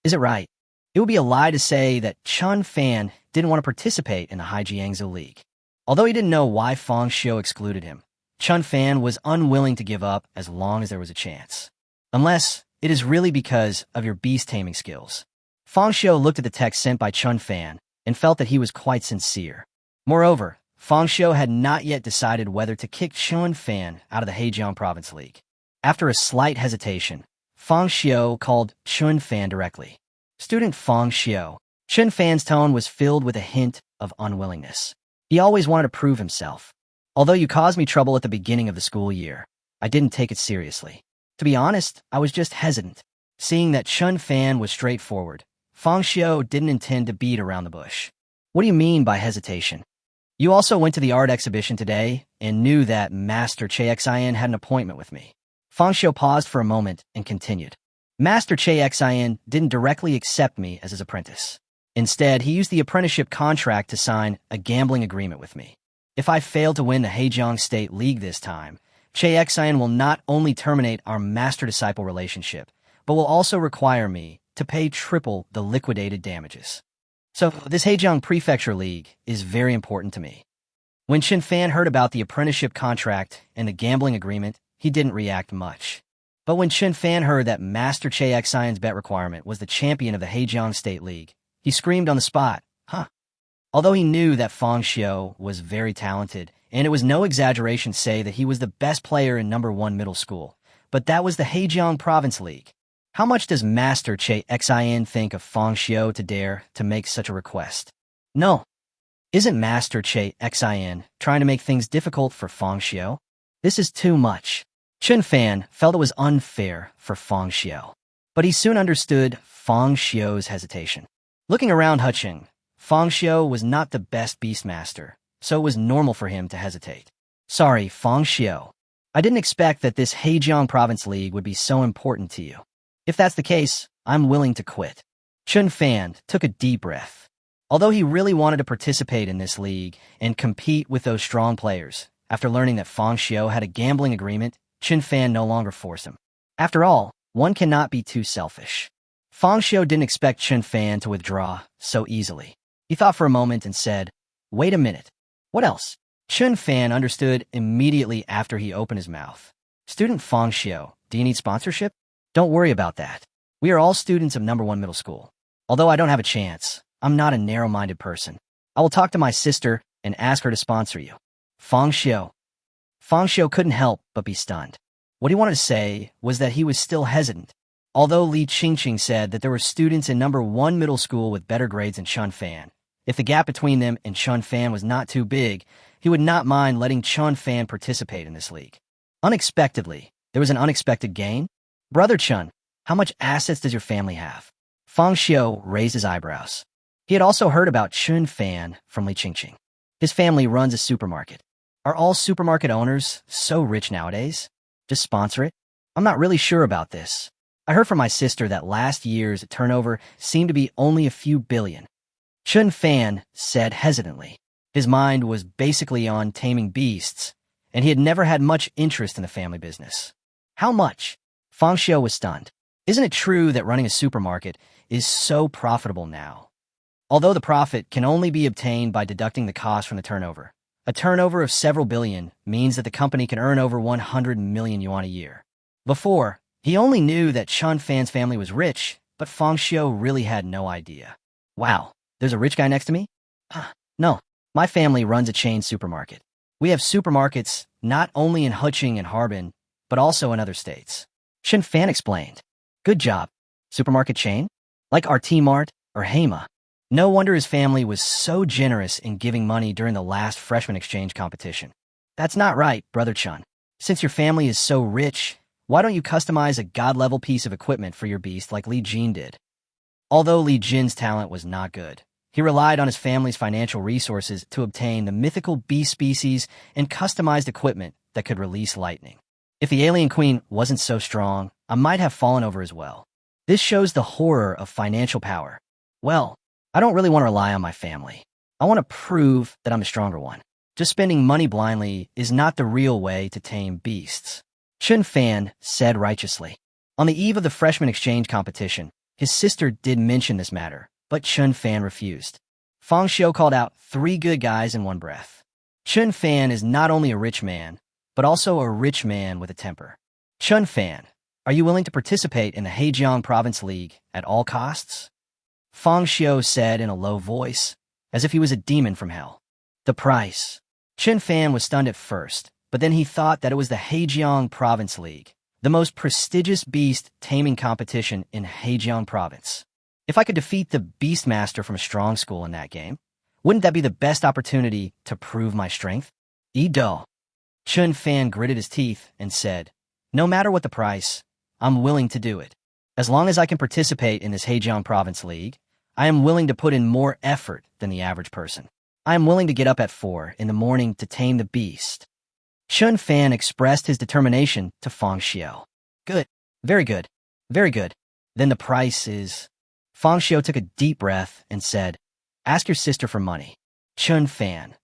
Speaker 1: Is it right? It would be a lie to say that Chun Fan didn't want to participate in the Haijiangzhou League. Although he didn't know why Fang Xiu excluded him, Chun Fan was unwilling to give up as long as there was a chance. Unless it is really because of your beast-taming skills. Fang Xiu looked at the text sent by Chun Fan and felt that he was quite sincere. Moreover, Fang Xiu had not yet decided whether to kick Chun Fan out of the Hejiang Province League. After a slight hesitation, Fang Xiu called Chun Fan directly. Student Fang Xiu. Chun Fan's tone was filled with a hint of unwillingness. He always wanted to prove himself. Although you caused me trouble at the beginning of the school year, I didn't take it seriously. To be honest, I was just hesitant. Seeing that Chun Fan was straightforward, Fang Xiu didn't intend to beat around the bush. What do you mean by hesitation? You also went to the art exhibition today and knew that Master Che Xin had an appointment with me. Fang Xiu paused for a moment and continued. Master Che Xin didn't directly accept me as his apprentice. Instead, he used the apprenticeship contract to sign a gambling agreement with me. If I fail to win the Hejiang State League this time, Che Xin will not only terminate our master-disciple relationship, but will also require me to pay triple the liquidated damages. So, this Hejiang Prefecture League is very important to me. When Chen Fan heard about the apprenticeship contract and the gambling agreement, he didn't react much. But when Chen Fan heard that Master Che Xion's bet requirement was the champion of the Hejiang State League, he screamed on the spot, huh? Although he knew that Fang Xiu was very talented, and it was no exaggeration to say that he was the best player in number 1 middle school, but that was the Hejiang Province League. How much does Master Che Xian think of Fang Xiu to dare to make such a request? No. Isn't Master Che Xian trying to make things difficult for Fang Xiu? This is too much. Chen Fan felt it was unfair for Fang Xiu, but he soon understood Fang Xiu's hesitation. Looking around Huqing, Fang Xiu was not the best beastmaster, so it was normal for him to hesitate. Sorry, Fang Xiu. I didn't expect that this Hejiang Province League would be so important to you. If that's the case, I'm willing to quit. Chen Fan took a deep breath. Although he really wanted to participate in this league and compete with those strong players, after learning that Fang Xiu had a gambling agreement, Chen Fan no longer forced him. After all, one cannot be too selfish. Fang Xiu didn't expect Chen Fan to withdraw so easily. He thought for a moment and said, wait a minute. What else? Chen Fan understood immediately after he opened his mouth. Student Fang Xiu, do you need sponsorship? Don't worry about that. We are all students of number 1 middle school. Although I don't have a chance, I'm not a narrow-minded person. I will talk to my sister and ask her to sponsor you. Fang Xiu. Fang Xiu couldn't help but be stunned. What he wanted to say was that he was still hesitant. Although Li Qingqing said that there were students in number 1 middle school with better grades than Chun Fan, if the gap between them and Chun Fan was not too big, he would not mind letting Chun Fan participate in this league. Unexpectedly, there was an unexpected gain. Brother Chun, how much assets does your family have? Fang Xiu raised his eyebrows. He had also heard about Chun Fan from Li Qingqing. His family runs a supermarket. Are all supermarket owners so rich nowadays? Just sponsor it? I'm not really sure about this. I heard from my sister that last year's turnover seemed to be only a few billion. Chun Fan said hesitantly. His mind was basically on taming beasts, and he had never had much interest in the family business. How much? Fang Xiu was stunned. Isn't it true that running a supermarket is so profitable now? Although the profit can only be obtained by deducting the cost from the turnover, a turnover of several billion means that the company can earn over 100 million yuan a year. Before, he only knew that Chun Fan's family was rich, but Fang Xiu really had no idea. Wow, there's a rich guy next to me? No, my family runs a chain supermarket. We have supermarkets not only in Huqing and Harbin, but also in other states. Chen Fan explained. Good job. Supermarket chain? Like our T-Mart or Hema. No wonder his family was so generous in giving money during the last freshman exchange competition. That's not right, Brother Chun. Since your family is so rich, why don't you customize a god-level piece of equipment for your beast like Li Jin did? Although Li Jin's talent was not good, he relied on his family's financial resources to obtain the mythical beast species and customized equipment that could release lightning. If the alien queen wasn't so strong, I might have fallen over as well. This shows the horror of financial power. Well, I don't really want to rely on my family. I want to prove that I'm a stronger one. Just spending money blindly is not the real way to tame beasts. Chen Fan said righteously. On the eve of the freshman exchange competition, his sister did mention this matter, but Chen Fan refused. Fang Xiu called out 3 good guys in one breath. Chen Fan is not only a rich man, but also a rich man with a temper. Chen Fan, are you willing to participate in the Hejiang Province League at all costs? Fang Xiu said in a low voice, as if he was a demon from hell. The price. Chen Fan was stunned at first, but then he thought that it was the Hejiang Province League, the most prestigious beast taming competition in Hejiang Province. If I could defeat the Beastmaster from a strong school in that game, wouldn't that be the best opportunity to prove my strength? Edo. Chun Fan gritted his teeth and said, "No matter what the price, I'm willing to do it. As long as I can participate in this Hejiang Province League, I am willing to put in more effort than the average person. I am willing to get up at 4 in the morning to tame the beast." Chun Fan expressed his determination to Fang Xiu. "Good. Very good. Very good. Then the price is—" Fang Xiu took a deep breath and said, "Ask your sister for money." Chun Fan.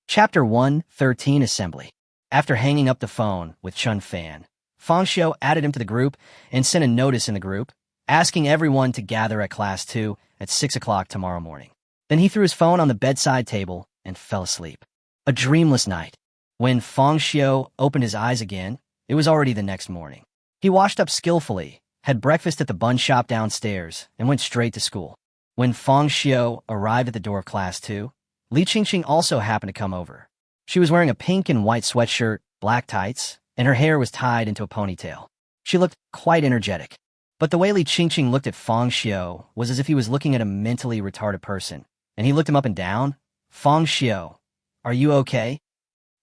Speaker 1: Chapter 113 Assembly. After hanging up the phone with Chun Fan, Fang Xiu added him to the group and sent a notice in the group, asking everyone to gather at Class 2 at 6 o'clock tomorrow morning. Then he threw his phone on the bedside table and fell asleep. A dreamless night. When Fang Xiu opened his eyes again, it was already the next morning. He washed up skillfully, had breakfast at the bun shop downstairs, and went straight to school. When Fang Xiu arrived at the door of Class 2, Li Qingqing also happened to come over. She was wearing a pink and white sweatshirt, black tights, and her hair was tied into a ponytail. She looked quite energetic. But the way Li Qingqing looked at Fang Xiu was as if he was looking at a mentally retarded person, and he looked him up and down. "Fang Xiu, are you okay?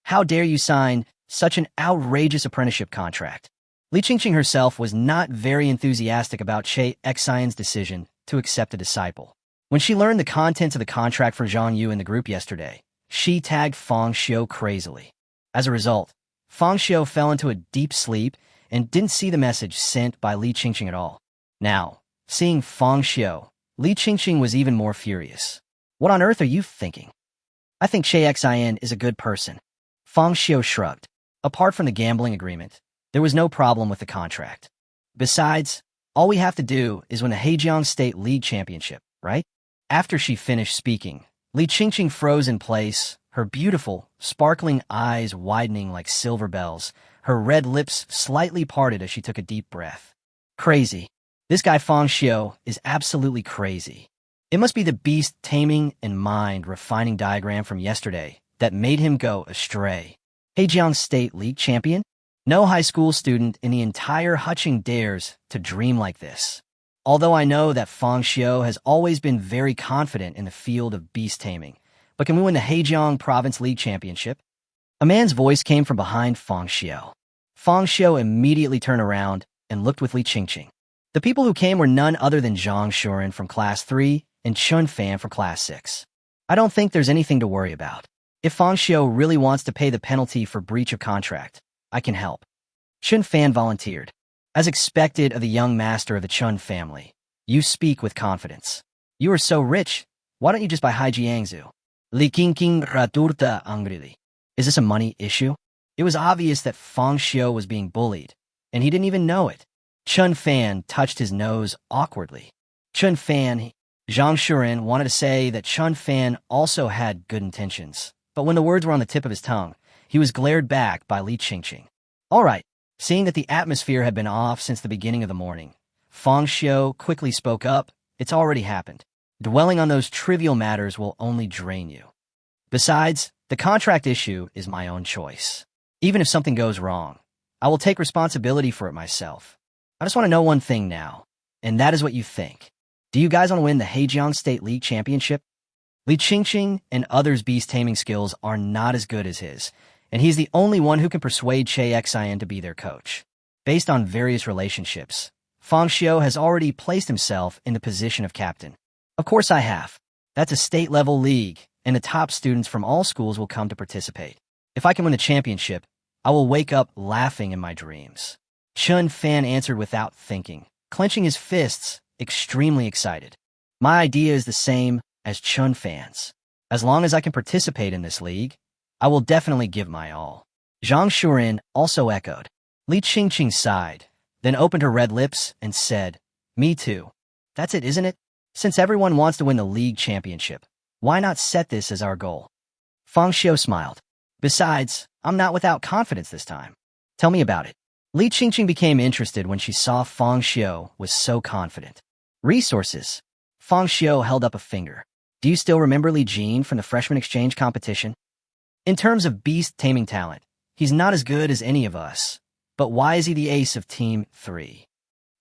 Speaker 1: How dare you sign such an outrageous apprenticeship contract?" Li Qingqing herself was not very enthusiastic about Che Xian's decision to accept a disciple. When she learned the contents of the contract for Zhang Yu in the group yesterday, she tagged Fang Xiu crazily. As a result, Fang Xiu fell into a deep sleep and didn't see the message sent by Li Qingqing at all. Now, seeing Fang Xiu, Li Qingqing was even more furious. "What on earth are you thinking?" "I think Che Xian is a good person." Fang Xiu shrugged. Apart from the gambling agreement, there was no problem with the contract. Besides, all we have to do is win the Hejiang State League Championship, right? After she finished speaking, Li Qingqing froze in place, her beautiful, sparkling eyes widening like silver bells, her red lips slightly parted as she took a deep breath. Crazy. This guy Fang Xiu is absolutely crazy. It must be the Beast-Taming and mind-refining diagram from yesterday that made him go astray. Hejiang State League Champion? No high school student in the entire Huqing dares to dream like this. Although I know that Fang Xiu has always been very confident in the field of beast-taming, but can we win the Hejiang Province League Championship? A man's voice came from behind Fang Xiu. Fang Xiu immediately turned around and looked with Li Qingqing. The people who came were none other than Zhang Shuren from Class 3 and Chun Fan from Class 6. I don't think there's anything to worry about. If Fang Xiu really wants to pay the penalty for breach of contract, I can help. Chun Fan volunteered. As expected of the young master of the Chun family, you speak with confidence. You are so rich, why don't you just buy Haijiangzu? Li Qingqing raturta angrily. Is this a money issue? It was obvious that Fang Xiu was being bullied, and he didn't even know it. Chun Fan touched his nose awkwardly. Chun Fan, Zhang Shuren wanted to say that Chun Fan also had good intentions, but when the words were on the tip of his tongue, he was glared back by Li Qingqing. All right. Seeing that the atmosphere had been off since the beginning of the morning, Fang Xiu quickly spoke up. "It's already happened. Dwelling on those trivial matters will only drain you. Besides, the contract issue is my own choice. Even if something goes wrong, I will take responsibility for it myself. I just want to know one thing now, and that is what you think. Do you guys want to win the Hejiang State League Championship?" Li Qingqing and others' beast-taming skills are not as good as his, and he's the only one who can persuade Che Xian to be their coach. Based on various relationships, Fang Xiu has already placed himself in the position of captain. Of course I have. That's a state-level league, and the top students from all schools will come to participate. If I can win the championship, I will wake up laughing in my dreams. Chun Fan answered without thinking, clenching his fists, extremely excited. My idea is the same as Chun Fan's. As long as I can participate in this league, I will definitely give my all. Zhang Shuren also echoed. Li Qingqing sighed, then opened her red lips and said, "Me too. That's it, isn't it? Since everyone wants to win the league championship, why not set this as our goal?" Fang Xiu smiled. "Besides, I'm not without confidence this time. Tell me about it." Li Qingqing became interested when she saw Fang Xiu was so confident. Resources. Fang Xiu held up a finger. "Do you still remember Li Jin from the freshman exchange competition? In terms of beast-taming talent, he's not as good as any of us. But why is he the ace of Team 3?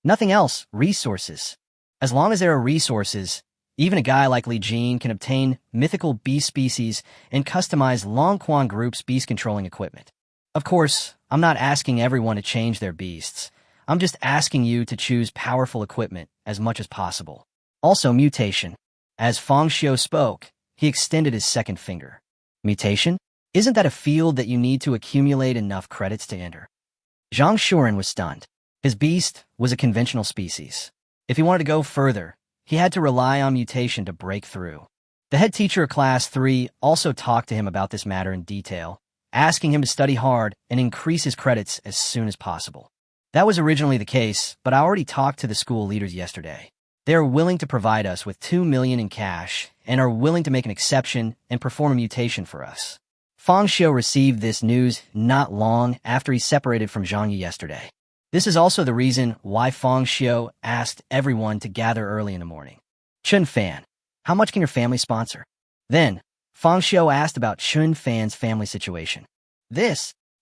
Speaker 1: Nothing else, resources. As long as there are resources, Even a guy like Li Jin can obtain mythical beast species and customize Long Quan Group's beast-controlling equipment. Of course, I'm not asking everyone to change their beasts. I'm just asking you to choose powerful equipment as much as possible. Also, mutation. As Fang Xiu spoke, he extended his second finger. Mutation? Isn't that a field that you need to accumulate enough credits to enter? Zhang Shuren was stunned. His beast was a conventional species. If he wanted to go further, he had to rely on mutation to break through. The head teacher of Class 3 also talked to him about this matter in detail, asking him to study hard and increase his credits as soon as possible. That was originally the case, but I already talked to the school leaders yesterday. They are willing to provide us with 2 million in cash and are willing to make an exception and perform a mutation for us. Fang Xiu received this news not long after he separated from Zhang Yi yesterday. This is also the reason why Fang Xiu asked everyone to gather early in the morning. Chun Fan, how much can your family sponsor? Then, Fang Xiu asked about Chun Fan's family situation.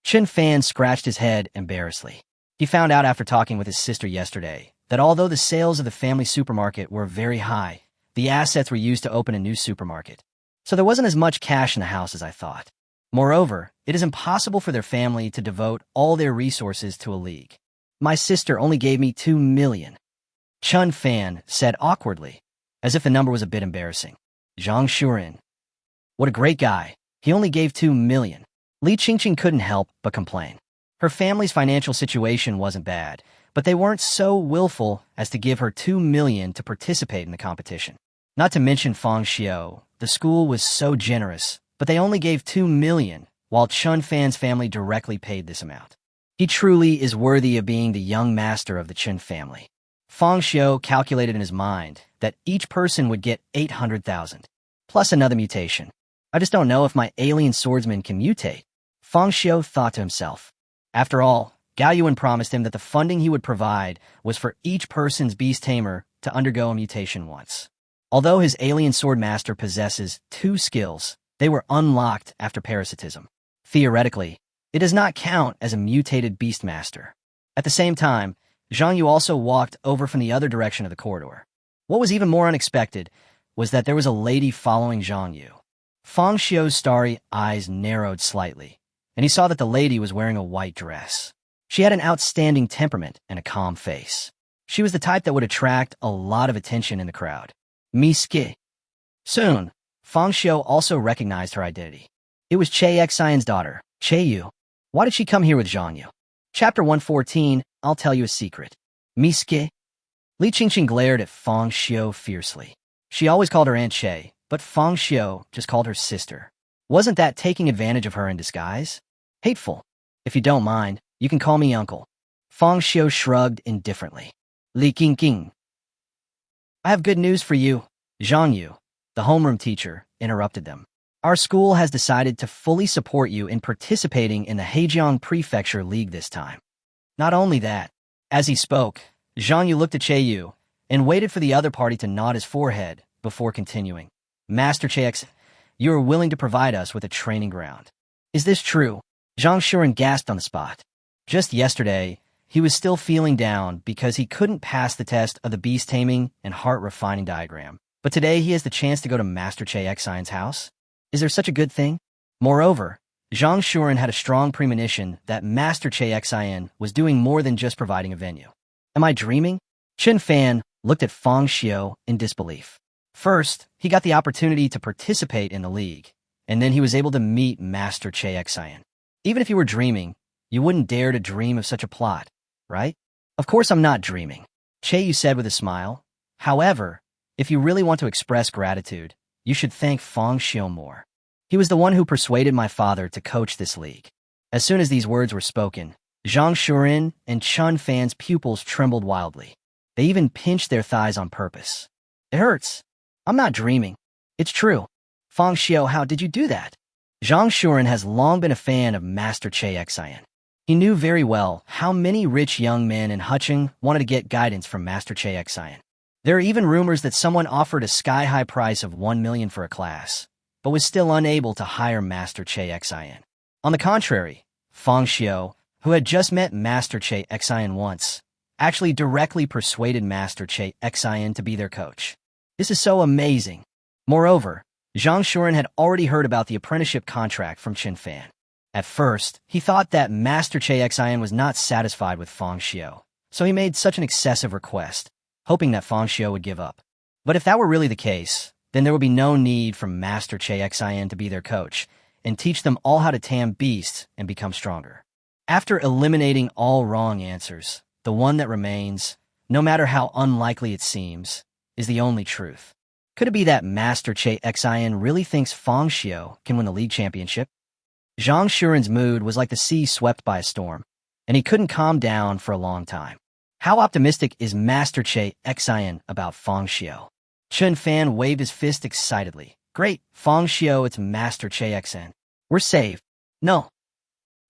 Speaker 1: Chun Fan scratched his head embarrassedly. He found out after talking with his sister yesterday that although the sales of the family supermarket were very high, the assets were used to open a new supermarket. So there wasn't as much cash in the house as I thought. Moreover, it is impossible for their family to devote all their resources to a league. My sister only gave me 2 million. Chun Fan said awkwardly, as if the number was a bit embarrassing. Zhang Shuren. What a great guy. He only gave 2 million. Li Qingqing couldn't help but complain. Her family's financial situation wasn't bad, but they weren't so willful as to give her 2 million to participate in the competition. Not to mention Fang Xiu, the school was so generous, but they only gave 2 million, while Chun Fan's family directly paid this amount. He truly is worthy of being the young master of the Chun family. Fang Xiu calculated in his mind that each person would get 800,000, plus another mutation. I just don't know if my alien swordsman can mutate, Fang Xiu thought to himself. After all, Gao Yuan promised him that the funding he would provide was for each person's beast tamer to undergo a mutation once. Although his alien sword master possesses 2 skills, they were unlocked after parasitism. Theoretically, it does not count as a mutated beastmaster. At the same time, Zhang Yu also walked over from the other direction of the corridor. What was even more unexpected was that there was a lady following Zhang Yu. Fang Xiu's starry eyes narrowed slightly, and he saw that the lady was wearing a white dress. She had an outstanding temperament and a calm face. She was the type that would attract a lot of attention in the crowd. Miski. Soon, Fang Xiu also recognized her identity. It was Che Xian's daughter, Che Yu. Why did she come here with Zhang Yu? Chapter 114, I'll tell you a secret. Miski. Li Qingqing glared at Fang Xiu fiercely. She always called her Aunt Che, but Fang Xiu just called her sister. Wasn't that taking advantage of her in disguise? Hateful. If you don't mind, you can call me uncle. Fang Xiu shrugged indifferently. Li Qingqing. I have good news for you. Zhang Yu, the homeroom teacher, interrupted them. Our school has decided to fully support you in participating in the Heijiang Prefecture League this time. Not only that, as he spoke, Zhang Yu looked at Che Yu and waited for the other party to nod his forehead before continuing. Master Che X, you are willing to provide us with a training ground. Is this true? Zhang Shuren gasped on the spot. Just yesterday, he was still feeling down because he couldn't pass the test of the Beast-Taming and heart-refining diagram. But today he has the chance to go to Master Che Xian's house? Is there such a good thing? Moreover, Zhang Shuren had a strong premonition that Master Che Xian was doing more than just providing a venue. Am I dreaming? Chun Fan looked at Fang Xiu in disbelief. First, he got the opportunity to participate in the league, and then he was able to meet Master Che Xian. Even if you were dreaming, you wouldn't dare to dream of such a plot, right? Of course I'm not dreaming, Che Yu said with a smile. However, if you really want to express gratitude, you should thank Fang Xiu more. He was the one who persuaded my father to coach this league. As soon as these words were spoken, Zhang Shuren and Chun Fan's pupils trembled wildly. They even pinched their thighs on purpose. It hurts. I'm not dreaming. It's true. Fang Xiu, how did you do that? Zhang Shuren has long been a fan of Master Che Xian. He knew very well how many rich young men in Hucheng wanted to get guidance from Master Che Xian. There are even rumors that someone offered a sky-high price of 1 million for a class, but was still unable to hire Master Che Xian. On the contrary, Fang Xiu, who had just met Master Che Xian once, actually directly persuaded Master Che Xian to be their coach. This is so amazing. Moreover, Zhang Shuren had already heard about the apprenticeship contract from Qin Fan. At first, he thought that Master Che Xian was not satisfied with Fang Xiu, so he made such an excessive request, hoping that Fang Xiu would give up. But if that were really the case, then there would be no need for Master Che Xian to be their coach and teach them all how to tame beasts and become stronger. After eliminating all wrong answers, the one that remains, no matter how unlikely it seems, is the only truth. Could it be that Master Che Xian really thinks Fang Xiu can win the league championship? Zhang Shuren's mood was like the sea swept by a storm, and he couldn't calm down for a long time. How optimistic is Master Che Xian about Fang Xiu? Qin Fan waved his fist excitedly. Great, Fang Xiu, it's Master Che Xian. We're saved. No.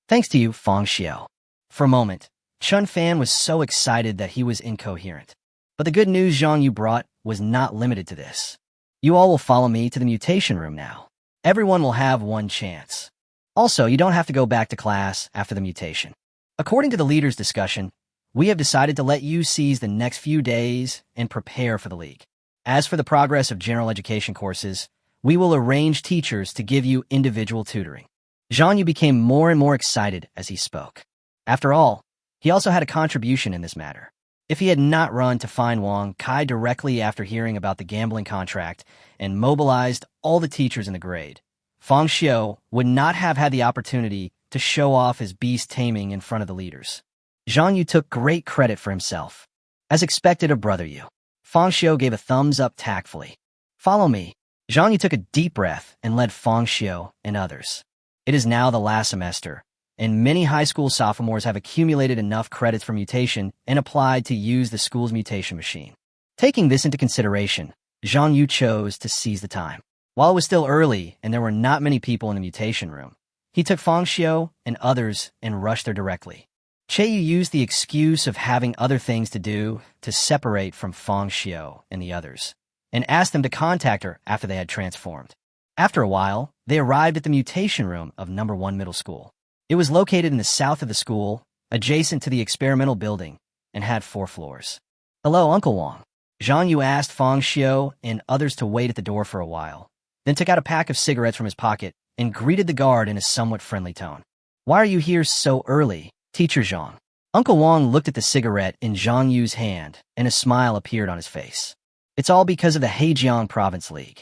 Speaker 1: Thanks to you, Fang Xiu. For a moment, Qin Fan was so excited that he was incoherent. But the good news Zhang Yu brought was not limited to this. You all will follow me to the mutation room now. Everyone will have one chance. Also, you don't have to go back to class after the mutation. According to the leaders' discussion, we have decided to let you seize the next few days and prepare for the league. As for the progress of general education courses, we will arrange teachers to give you individual tutoring. Zhang Yu became more and more excited as he spoke. After all, he also had a contribution in this matter. If he had not run to find Wang Kai directly after hearing about the gambling contract and mobilized all the teachers in the grade, Fang Xiu would not have had the opportunity to show off his beast-taming in front of the leaders. Zhang Yu took great credit for himself. As expected of Brother Yu, Fang Xiu gave a thumbs-up tactfully. Follow me. Zhang Yu took a deep breath and led Fang Xiu and others. It is now the last semester, and many high school sophomores have accumulated enough credits for mutation and applied to use the school's mutation machine. Taking this into consideration, Zhang Yu chose to seize the time. While it was still early and there were not many people in the mutation room, he took Fang Xiu and others and rushed there directly. Che Yu used the excuse of having other things to do to separate from Fang Xiu and the others, and asked them to contact her after they had transformed. After a while, they arrived at the mutation room of No. 1 Middle School. It was located in the south of the school, adjacent to the experimental building, and had 4 floors. Hello, Uncle Wang. Zhang Yu asked Fang Xiu and others to wait at the door for a while, then took out a pack of cigarettes from his pocket and greeted the guard in a somewhat friendly tone. Why are you here so early, Teacher Zhang? Uncle Wang looked at the cigarette in Zhang Yu's hand, and a smile appeared on his face. It's all because of the Heijiang Province League.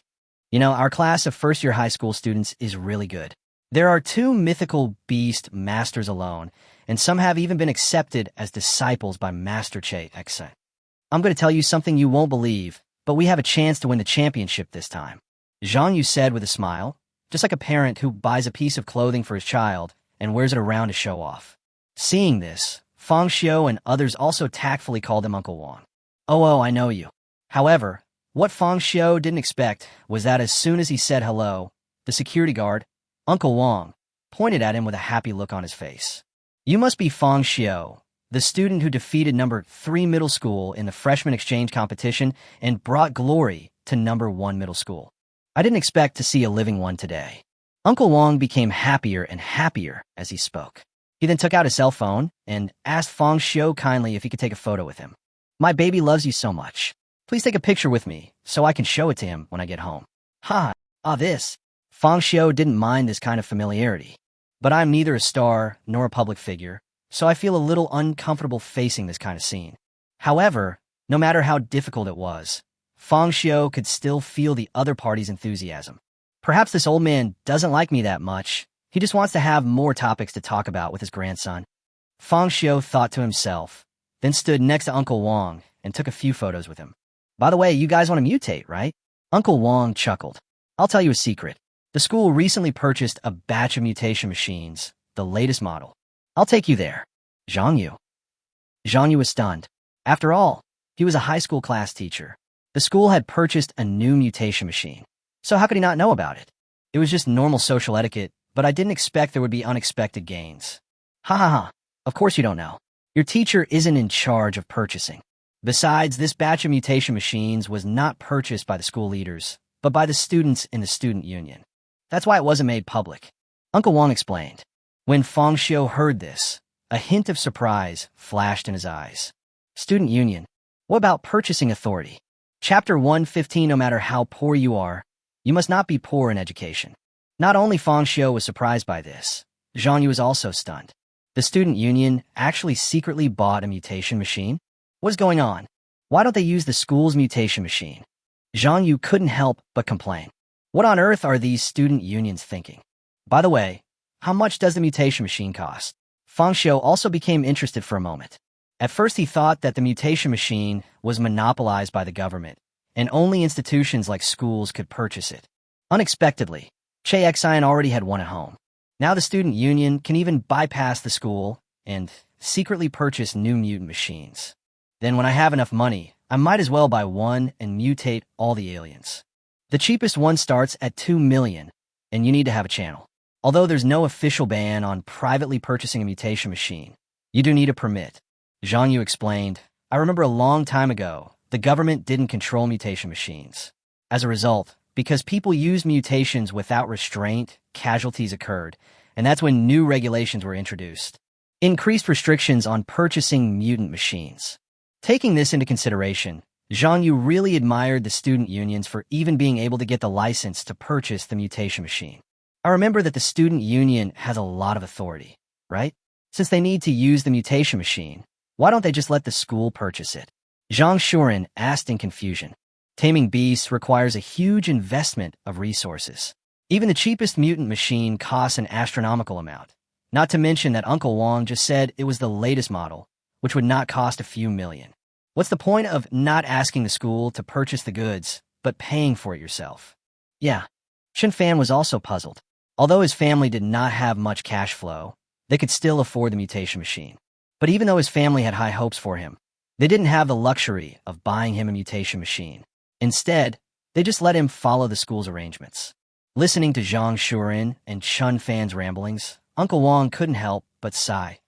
Speaker 1: You know, our class of first-year high school students is really good. There are 2 mythical beast masters alone, and some have even been accepted as disciples by Master Che Xian. I'm going to tell you something you won't believe, but we have a chance to win the championship this time. Zhang Yu said with a smile, just like a parent who buys a piece of clothing for his child and wears it around to show off. Seeing this, Fang Xiu and others also tactfully called him Uncle Wang. Oh, I know you. However, what Fang Xiu didn't expect was that as soon as he said hello, the security guard, Uncle Wang, pointed at him with a happy look on his face. You must be Fang Xiu, the student who defeated No. 3 Middle School in the freshman exchange competition and brought glory to No. 1 Middle School. I didn't expect to see a living one today. Uncle Wang became happier and happier as he spoke. He then took out his cell phone and asked Fang Xiu kindly if he could take a photo with him. My baby loves you so much. Please take a picture with me so I can show it to him when I get home. This. Fang Xiu didn't mind this kind of familiarity. But I'm neither a star nor a public figure, so I feel a little uncomfortable facing this kind of scene. However, no matter how difficult it was, Fang Xiu could still feel the other party's enthusiasm. Perhaps this old man doesn't like me that much. He just wants to have more topics to talk about with his grandson. Fang Xiu thought to himself, then stood next to Uncle Wang and took a few photos with him. By the way, you guys want to mutate, right? Uncle Wang chuckled. I'll tell you a secret. The school recently purchased a batch of mutation machines, the latest model. I'll take you there. Zhang Yu. Zhang Yu was stunned. After all, he was a high school class teacher. The school had purchased a new mutation machine. So how could he not know about it? It was just normal social etiquette, but I didn't expect there would be unexpected gains. Of course you don't know. Your teacher isn't in charge of purchasing. Besides, this batch of mutation machines was not purchased by the school leaders, but by the students in the student union. That's why it wasn't made public. Uncle Wang explained. When Fang Xiu heard this, a hint of surprise flashed in his eyes. Student union? What about purchasing authority? Chapter 115. No matter how poor you are, you must not be poor in education. Not only Fang Xiu was surprised by this, Zhang Yu was also stunned. The student union actually secretly bought a mutation machine? What is going on? Why don't they use the school's mutation machine? Zhang Yu couldn't help but complain. What on earth are these student unions thinking? By the way, how much does the mutation machine cost? Fang Xiu also became interested for a moment. At first he thought that the mutation machine was monopolized by the government, and only institutions like schools could purchase it. Unexpectedly, Che Xian already had one at home. Now the student union can even bypass the school and secretly purchase new mutant machines. Then when I have enough money, I might as well buy one and mutate all the aliens. The cheapest one starts at 2 million, and you need to have a channel. Although there's no official ban on privately purchasing a mutation machine, you do need a permit. Zhang Yu explained, I remember a long time ago, the government didn't control mutation machines. As a result, because people used mutations without restraint, casualties occurred, and that's when new regulations were introduced. Increased restrictions on purchasing mutant machines. Taking this into consideration, Zhang Yu really admired the student unions for even being able to get the license to purchase the mutation machine. I remember that the student union has a lot of authority, right? Since they need to use the mutation machine, why don't they just let the school purchase it? Zhang Shuren asked in confusion. Taming beasts requires a huge investment of resources. Even the cheapest mutant machine costs an astronomical amount. Not to mention that Uncle Wang just said it was the latest model, which would not cost a few million. What's the point of not asking the school to purchase the goods, but paying for it yourself? Yeah, Chen Fan was also puzzled. Although his family did not have much cash flow, they could still afford the mutation machine. But even though his family had high hopes for him, they didn't have the luxury of buying him a mutation machine. Instead, they just let him follow the school's arrangements. Listening to Zhang Shuren and Chen Fan's ramblings, Uncle Wang couldn't help but sigh.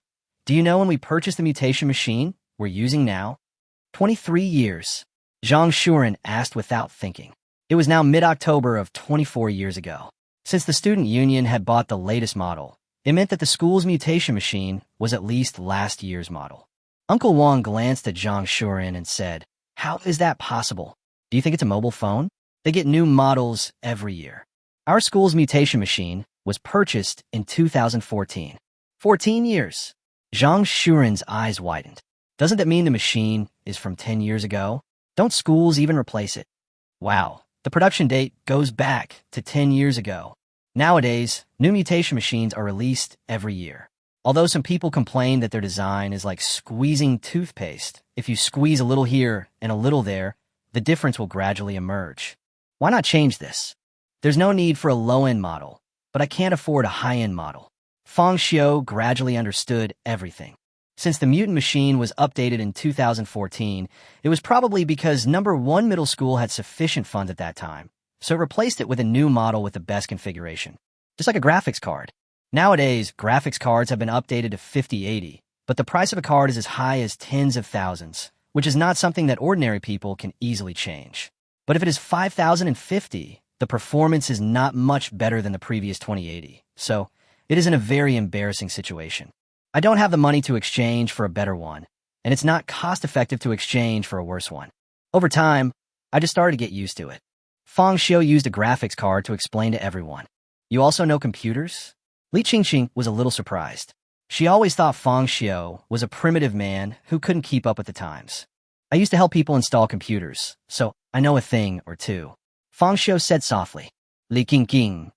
Speaker 1: Do you know when we purchased the mutation machine we're using now? 23 years. Zhang Shuren asked without thinking. It was now mid-October of 24 years ago. Since the student union had bought the latest model, it meant that the school's mutation machine was at least last year's model. Uncle Wang glanced at Zhang Shuren and said, How is that possible? Do you think it's a mobile phone? They get new models every year. Our school's mutation machine was purchased in 2014. 14 years. Zhang Shuren's eyes widened. Doesn't that mean the machine is from 10 years ago? Don't schools even replace it? Wow, the production date goes back to 10 years ago. Nowadays, new mutation machines are released every year. Although some people complain that their design is like squeezing toothpaste, if you squeeze a little here and a little there, the difference will gradually emerge. Why not change this? There's no need for a low-end model, but I can't afford a high-end model. Fang Xiu gradually understood everything. Since the mutant machine was updated in 2014, it was probably because number 1 middle school had sufficient funds at that time, so it replaced it with a new model with the best configuration. Just like a graphics card. Nowadays, graphics cards have been updated to 5080, but the price of a card is as high as tens of thousands, which is not something that ordinary people can easily change. But if it is 5050, the performance is not much better than the previous 2080, so it is in a very embarrassing situation. I don't have the money to exchange for a better one, and it's not cost-effective to exchange for a worse one. Over time, I just started to get used to it. Fang Xiu used a graphics card to explain to everyone. You also know computers? Li Qingqing was a little surprised. She always thought Fang Xiu was a primitive man who couldn't keep up with the times. I used to help people install computers, so I know a thing or two. Fang Xiu said softly. Li Qingqing.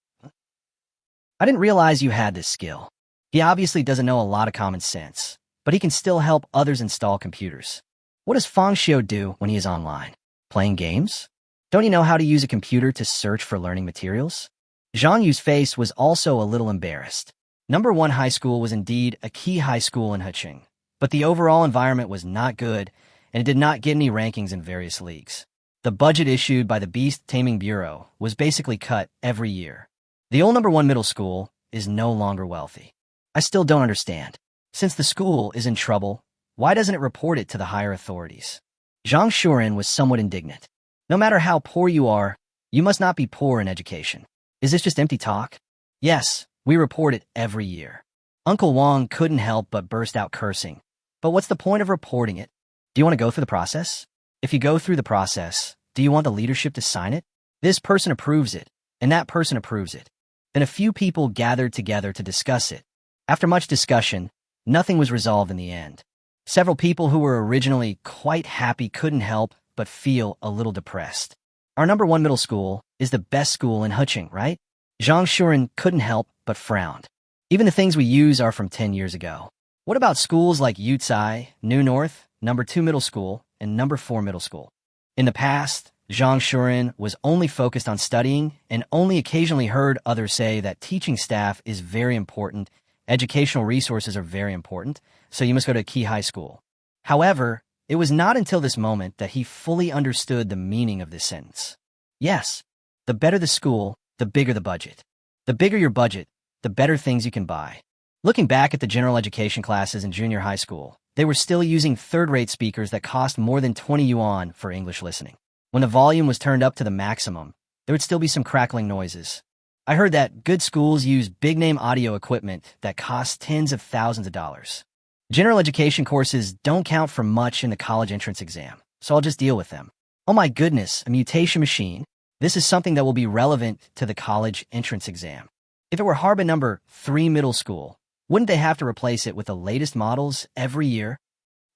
Speaker 1: I didn't realize you had this skill. He obviously doesn't know a lot of common sense, but he can still help others install computers. What does Fang Xiu do when he is online? Playing games? Don't you know how to use a computer to search for learning materials? Zhang Yu's face was also a little embarrassed. Number 1 high school was indeed a key high school in Heqing, but the overall environment was not good, and it did not get any rankings in various leagues. The budget issued by the Beast-Taming Bureau was basically cut every year. The old number 1 middle school is no longer wealthy. I still don't understand. Since the school is in trouble, why doesn't it report it to the higher authorities? Zhang Shuren was somewhat indignant. No matter how poor you are, you must not be poor in education. Is this just empty talk? Yes, we report it every year. Uncle Wang couldn't help but burst out cursing. But what's the point of reporting it? Do you want to go through the process? If you go through the process, Do you want the leadership to sign it? This person approves it, and that person approves it. Then a few people gathered together to discuss it. After much discussion, nothing was resolved in the end. Several people who were originally quite happy couldn't help but feel a little depressed. Our #1 middle school is the best school in Huching, right? Zhang Shuren couldn't help but frowned. Even the things we use are from 10 years ago. What about schools like Yutsai, New North, #2 middle school, and #4 middle school? In the past, Zhang Shuren was only focused on studying and only occasionally heard others say that teaching staff is very important, educational resources are very important, so you must go to a key high school. However, it was not until this moment that he fully understood the meaning of this sentence. Yes, the better the school, the bigger the budget. The bigger your budget, the better things you can buy. Looking back at the general education classes in junior high school, they were still using third-rate speakers that cost more than 20 yuan for English listening. When the volume was turned up to the maximum, there would still be some crackling noises. I heard that good schools use big-name audio equipment that costs tens of thousands of dollars. General education courses don't count for much in the college entrance exam, so I'll just deal with them. Oh my goodness, a mutation machine. This is something that will be relevant to the college entrance exam. If it were Harbin #3 middle school, wouldn't they have to replace it with the latest models every year?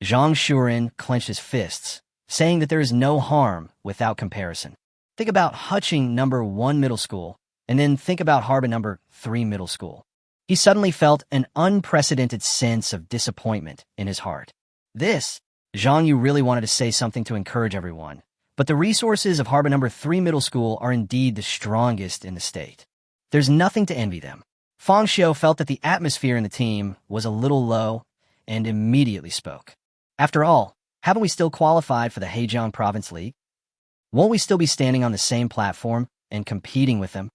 Speaker 1: Zhang Shuren clenched his fists, saying that there is no harm without comparison. Think about Huching #1 middle school, and then think about Harbin #3 middle school. He suddenly felt an unprecedented sense of disappointment in his heart. Zhang Yu really wanted to say something to encourage everyone, but the resources of Harbin #3 middle school are indeed the strongest in the state. There's nothing to envy them. Fang Xiu felt that the atmosphere in the team was a little low and immediately spoke. After all, haven't we still qualified for the Hejiang Province League? Won't we still be standing on the same platform and competing with them?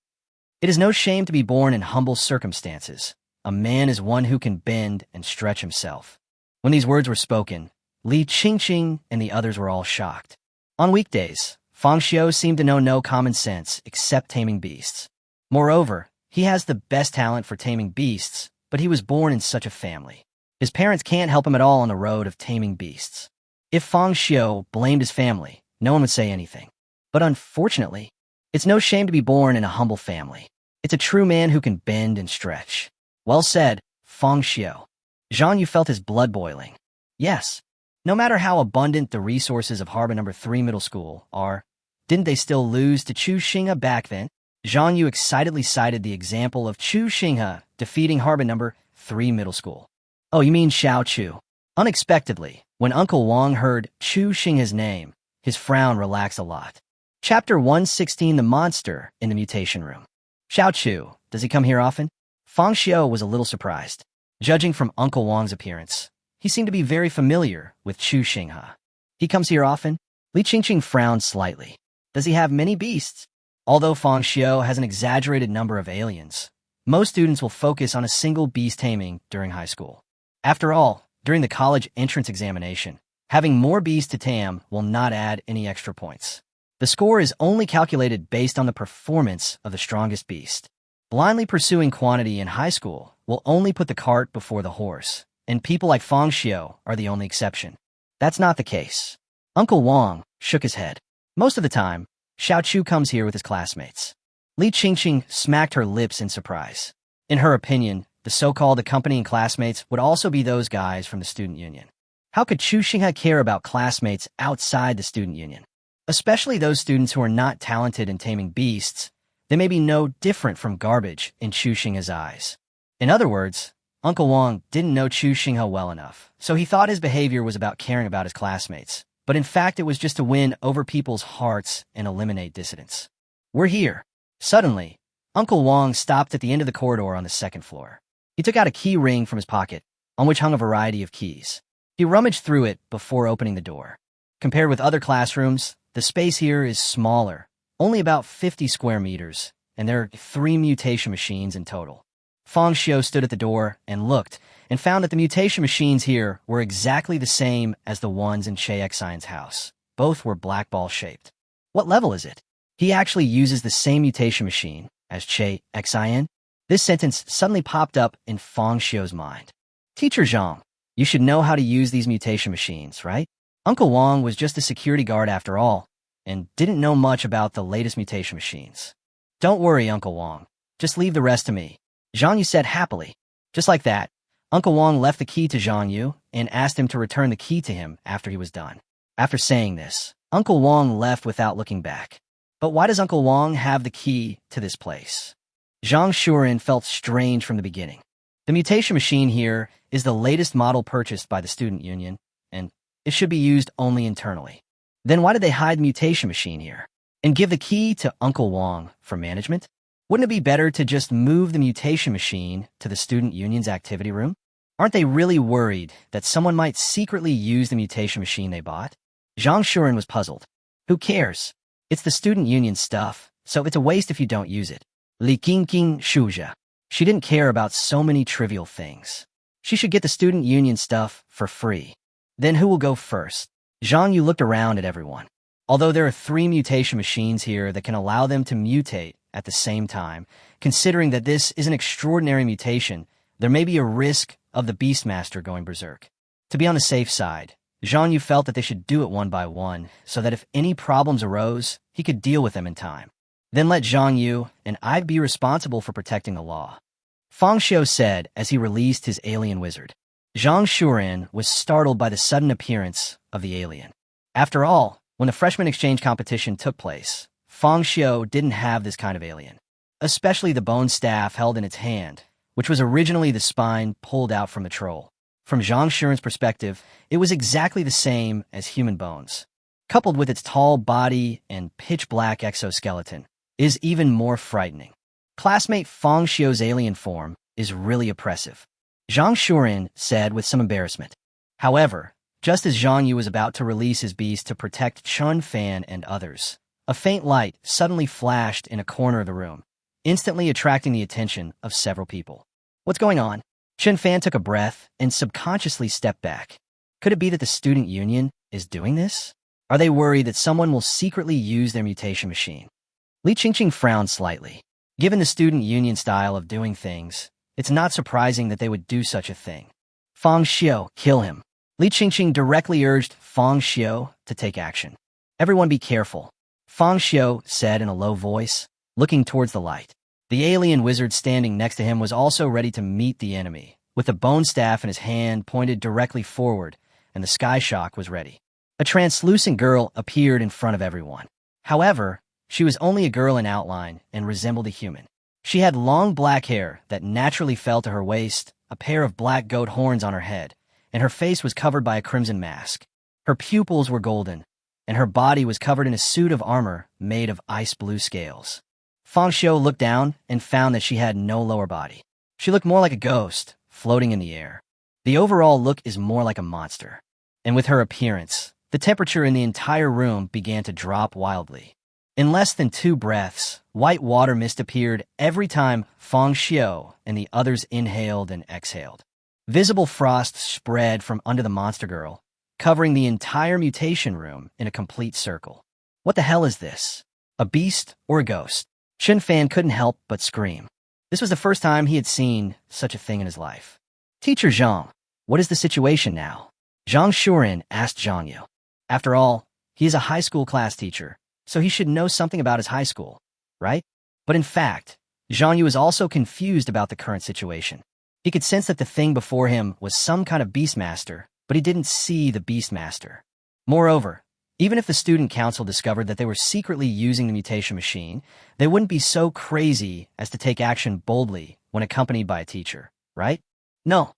Speaker 1: It is no shame to be born in humble circumstances. A man is one who can bend and stretch himself. When these words were spoken, Li Qingqing and the others were all shocked. On weekdays, Fang Xiu seemed to know no common sense except taming beasts. Moreover, he has the best talent for taming beasts, but he was born in such a family. His parents can't help him at all on the road of taming beasts. If Fang Xiu blamed his family, no one would say anything. But unfortunately, it's no shame to be born in a humble family. It's a true man who can bend and stretch. Well said, Fang Xiu. Zhang Yu felt his blood boiling. Yes, no matter how abundant the resources of Harbin #3 middle school are, didn't they still lose to Chu Xinghe back then? Zhang Yu excitedly cited the example of Chu Xinghe defeating Harbin #3 middle school. Oh, you mean Xiao Chu. Unexpectedly, when Uncle Wang heard Chu Xinghe's name, his frown relaxed a lot. Chapter 116, The Monster in the Mutation Room. Xiao Chu, does he come here often? Fang Xiu was a little surprised. Judging from Uncle Wang's appearance, he seemed to be very familiar with Chu Xinghe. He comes here often? Li Qingqing frowned slightly. Does he have many beasts? Although Fang Xiu has an exaggerated number of aliens, most students will focus on a single beast-taming during high school. After all, during the college entrance examination, having more beasts to tame will not add any extra points. The score is only calculated based on the performance of the strongest beast. Blindly pursuing quantity in high school will only put the cart before the horse, and people like Fang Xiu are the only exception. That's not the case. Uncle Wang shook his head. Most of the time, Xiao Chu comes here with his classmates. Li Qingqing smacked her lips in surprise. In her opinion, the so-called accompanying classmates would also be those guys from the student union. How could Chu Xinghe care about classmates outside the student union? Especially those students who are not talented in taming beasts, they may be no different from garbage in Chu Xinghe's eyes. In other words, Uncle Wang didn't know Chu Xinghe well enough, so he thought his behavior was about caring about his classmates. But in fact, it was just to win over people's hearts and eliminate dissidents. We're here. Suddenly, Uncle Wang stopped at the end of the corridor on the second floor. He took out a key ring from his pocket, on which hung a variety of keys. He rummaged through it before opening the door. Compared with other classrooms, the space here is smaller, only about 50 square meters, and there are 3 mutation machines in total. Fang Xiu stood at the door and looked, and found that the mutation machines here were exactly the same as the ones in Che Xian's house. Both were black ball-shaped. What level is it? He actually uses the same mutation machine as Che Xian? This sentence suddenly popped up in Fang Xiu's mind. Teacher Zhang, you should know how to use these mutation machines, right? Uncle Wang was just a security guard after all, and didn't know much about the latest mutation machines. "Don't worry, Uncle Wong. Just leave the rest to me," Zhang Yu said happily. Just like that, Uncle Wong left the key to Zhang Yu and asked him to return the key to him after he was done. After saying this, Uncle Wong left without looking back. But why does Uncle Wong have the key to this place? Zhang Shuren felt strange from the beginning. The mutation machine here is the latest model purchased by the student union, and it should be used only internally. Then why did they hide the mutation machine here and give the key to Uncle Wong for management? Wouldn't it be better to just move the mutation machine to the student union's activity room? Aren't they really worried that someone might secretly use the mutation machine they bought? Zhang Shuren was puzzled. Who cares? It's the student union stuff, so it's a waste if you don't use it. Li Qingqing Shuja. She didn't care about so many trivial things. She should get the student union stuff for free. Then who will go first? Zhang Yu looked around at everyone. Although there are 3 mutation machines here that can allow them to mutate at the same time, considering that this is an extraordinary mutation, there may be a risk of the Beastmaster going berserk. To be on the safe side, Zhang Yu felt that they should do it one by one, so that if any problems arose, he could deal with them in time. Then let Zhang Yu and I be responsible for protecting the law, Fang Xiu said as he released his alien wizard. Zhang Shuren was startled by the sudden appearance of the alien. After all, when the freshman exchange competition took place, Fang Xiu didn't have this kind of alien, especially the bone staff held in its hand, which was originally the spine pulled out from the troll. From Zhang Shuren's perspective, it was exactly the same as human bones. Coupled with its tall body and pitch-black exoskeleton, is even more frightening. Classmate Fang Xiu's alien form is really oppressive, Zhang Shuren said with some embarrassment. However, just as Zhang Yu was about to release his beast to protect Chun Fan and others, a faint light suddenly flashed in a corner of the room, instantly attracting the attention of several people. "What's going on?" Chun Fan took a breath and subconsciously stepped back. Could it be that the student union is doing this? Are they worried that someone will secretly use their mutation machine? Li Qingqing frowned slightly. Given the student union style of doing things, it's not surprising that they would do such a thing. "Fang Xiu, kill him." Li Qingqing directly urged Fang Xiu to take action. "Everyone be careful," Fang Xiu said in a low voice, looking towards the light. The alien wizard standing next to him was also ready to meet the enemy, with the bone staff in his hand pointed directly forward, and the sky shock was ready. A translucent girl appeared in front of everyone. However, she was only a girl in outline and resembled a human. She had long black hair that naturally fell to her waist, a pair of black goat horns on her head, and her face was covered by a crimson mask. Her pupils were golden, and her body was covered in a suit of armor made of ice blue scales. Fang Xiu looked down and found that she had no lower body. She looked more like a ghost, floating in the air. The overall look is more like a monster. And with her appearance, the temperature in the entire room began to drop wildly. In less than 2 breaths, white water mist appeared every time Fang Xiu and the others inhaled and exhaled. Visible frost spread from under the monster girl, covering the entire mutation room in a complete circle. What the hell is this? A beast or a ghost? Chun Fan couldn't help but scream. This was the first time he had seen such a thing in his life. "Teacher Zhang, what is the situation now?" Zhang Shuren asked Zhang Yu. After all, he is a high school class teacher, so he should know something about his high school, right? But in fact, Zhang Yu was also confused about the current situation. He could sense that the thing before him was some kind of Beastmaster, but he didn't see the Beastmaster. Moreover, even if the student council discovered that they were secretly using the mutation machine, they wouldn't be so crazy as to take action boldly when accompanied by a teacher, right? No.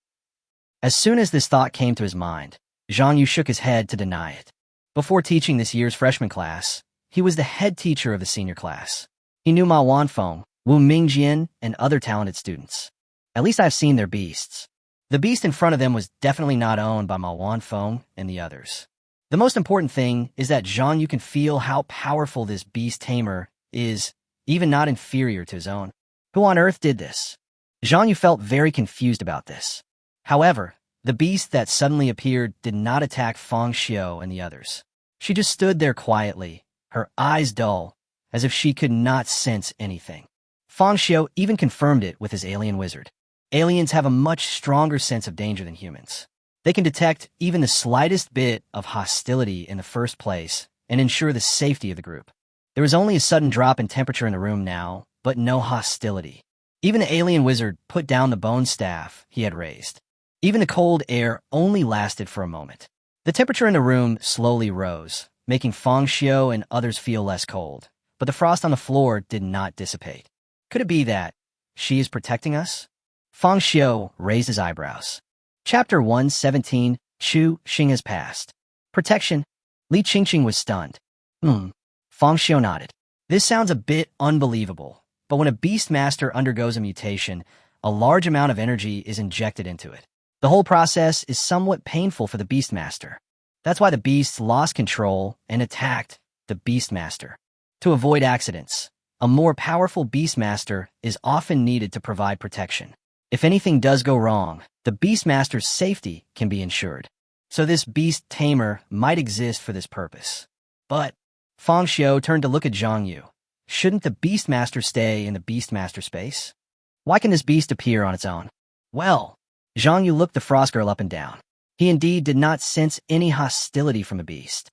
Speaker 1: As soon as this thought came to his mind, Zhang Yu shook his head to deny it. Before teaching this year's freshman class, he was the head teacher of the senior class. He knew Ma Wanfeng, Wu Mingjian, and other talented students. At least I've seen their beasts. The beast in front of them was definitely not owned by Ma Wanfeng and the others. The most important thing is that Zhang Yu can feel how powerful this beast tamer is, even not inferior to his own. Who on earth did this? Zhang Yu felt very confused about this. However, the beast that suddenly appeared did not attack Fang Xiu and the others. She just stood there quietly, her eyes dull, as if she could not sense anything. Fang Xiu even confirmed it with his alien wizard. Aliens have a much stronger sense of danger than humans. They can detect even the slightest bit of hostility in the first place and ensure the safety of the group. There was only a sudden drop in temperature in the room now, but no hostility. Even the alien wizard put down the bone staff he had raised. Even the cold air only lasted for a moment. The temperature in the room slowly rose, making Fang Xiu and others feel less cold, but the frost on the floor did not dissipate. Could it be that she is protecting us? Fang Xiu raised his eyebrows. Chapter 117, Chu Xing has passed. Protection. Li Qingqing was stunned. Fang Xiu nodded. This sounds a bit unbelievable, but when a Beastmaster undergoes a mutation, a large amount of energy is injected into it. The whole process is somewhat painful for the Beastmaster. That's why the beasts lost control and attacked the Beastmaster. To avoid accidents, a more powerful Beastmaster is often needed to provide protection. If anything does go wrong, the Beastmaster's safety can be ensured. So this beast tamer might exist for this purpose. But Fang Xiu turned to look at Zhang Yu. Shouldn't the Beastmaster stay in the Beastmaster space? Why can this beast appear on its own? Well, Zhang Yu looked the Frost Girl up and down. He indeed did not sense any hostility from the beast.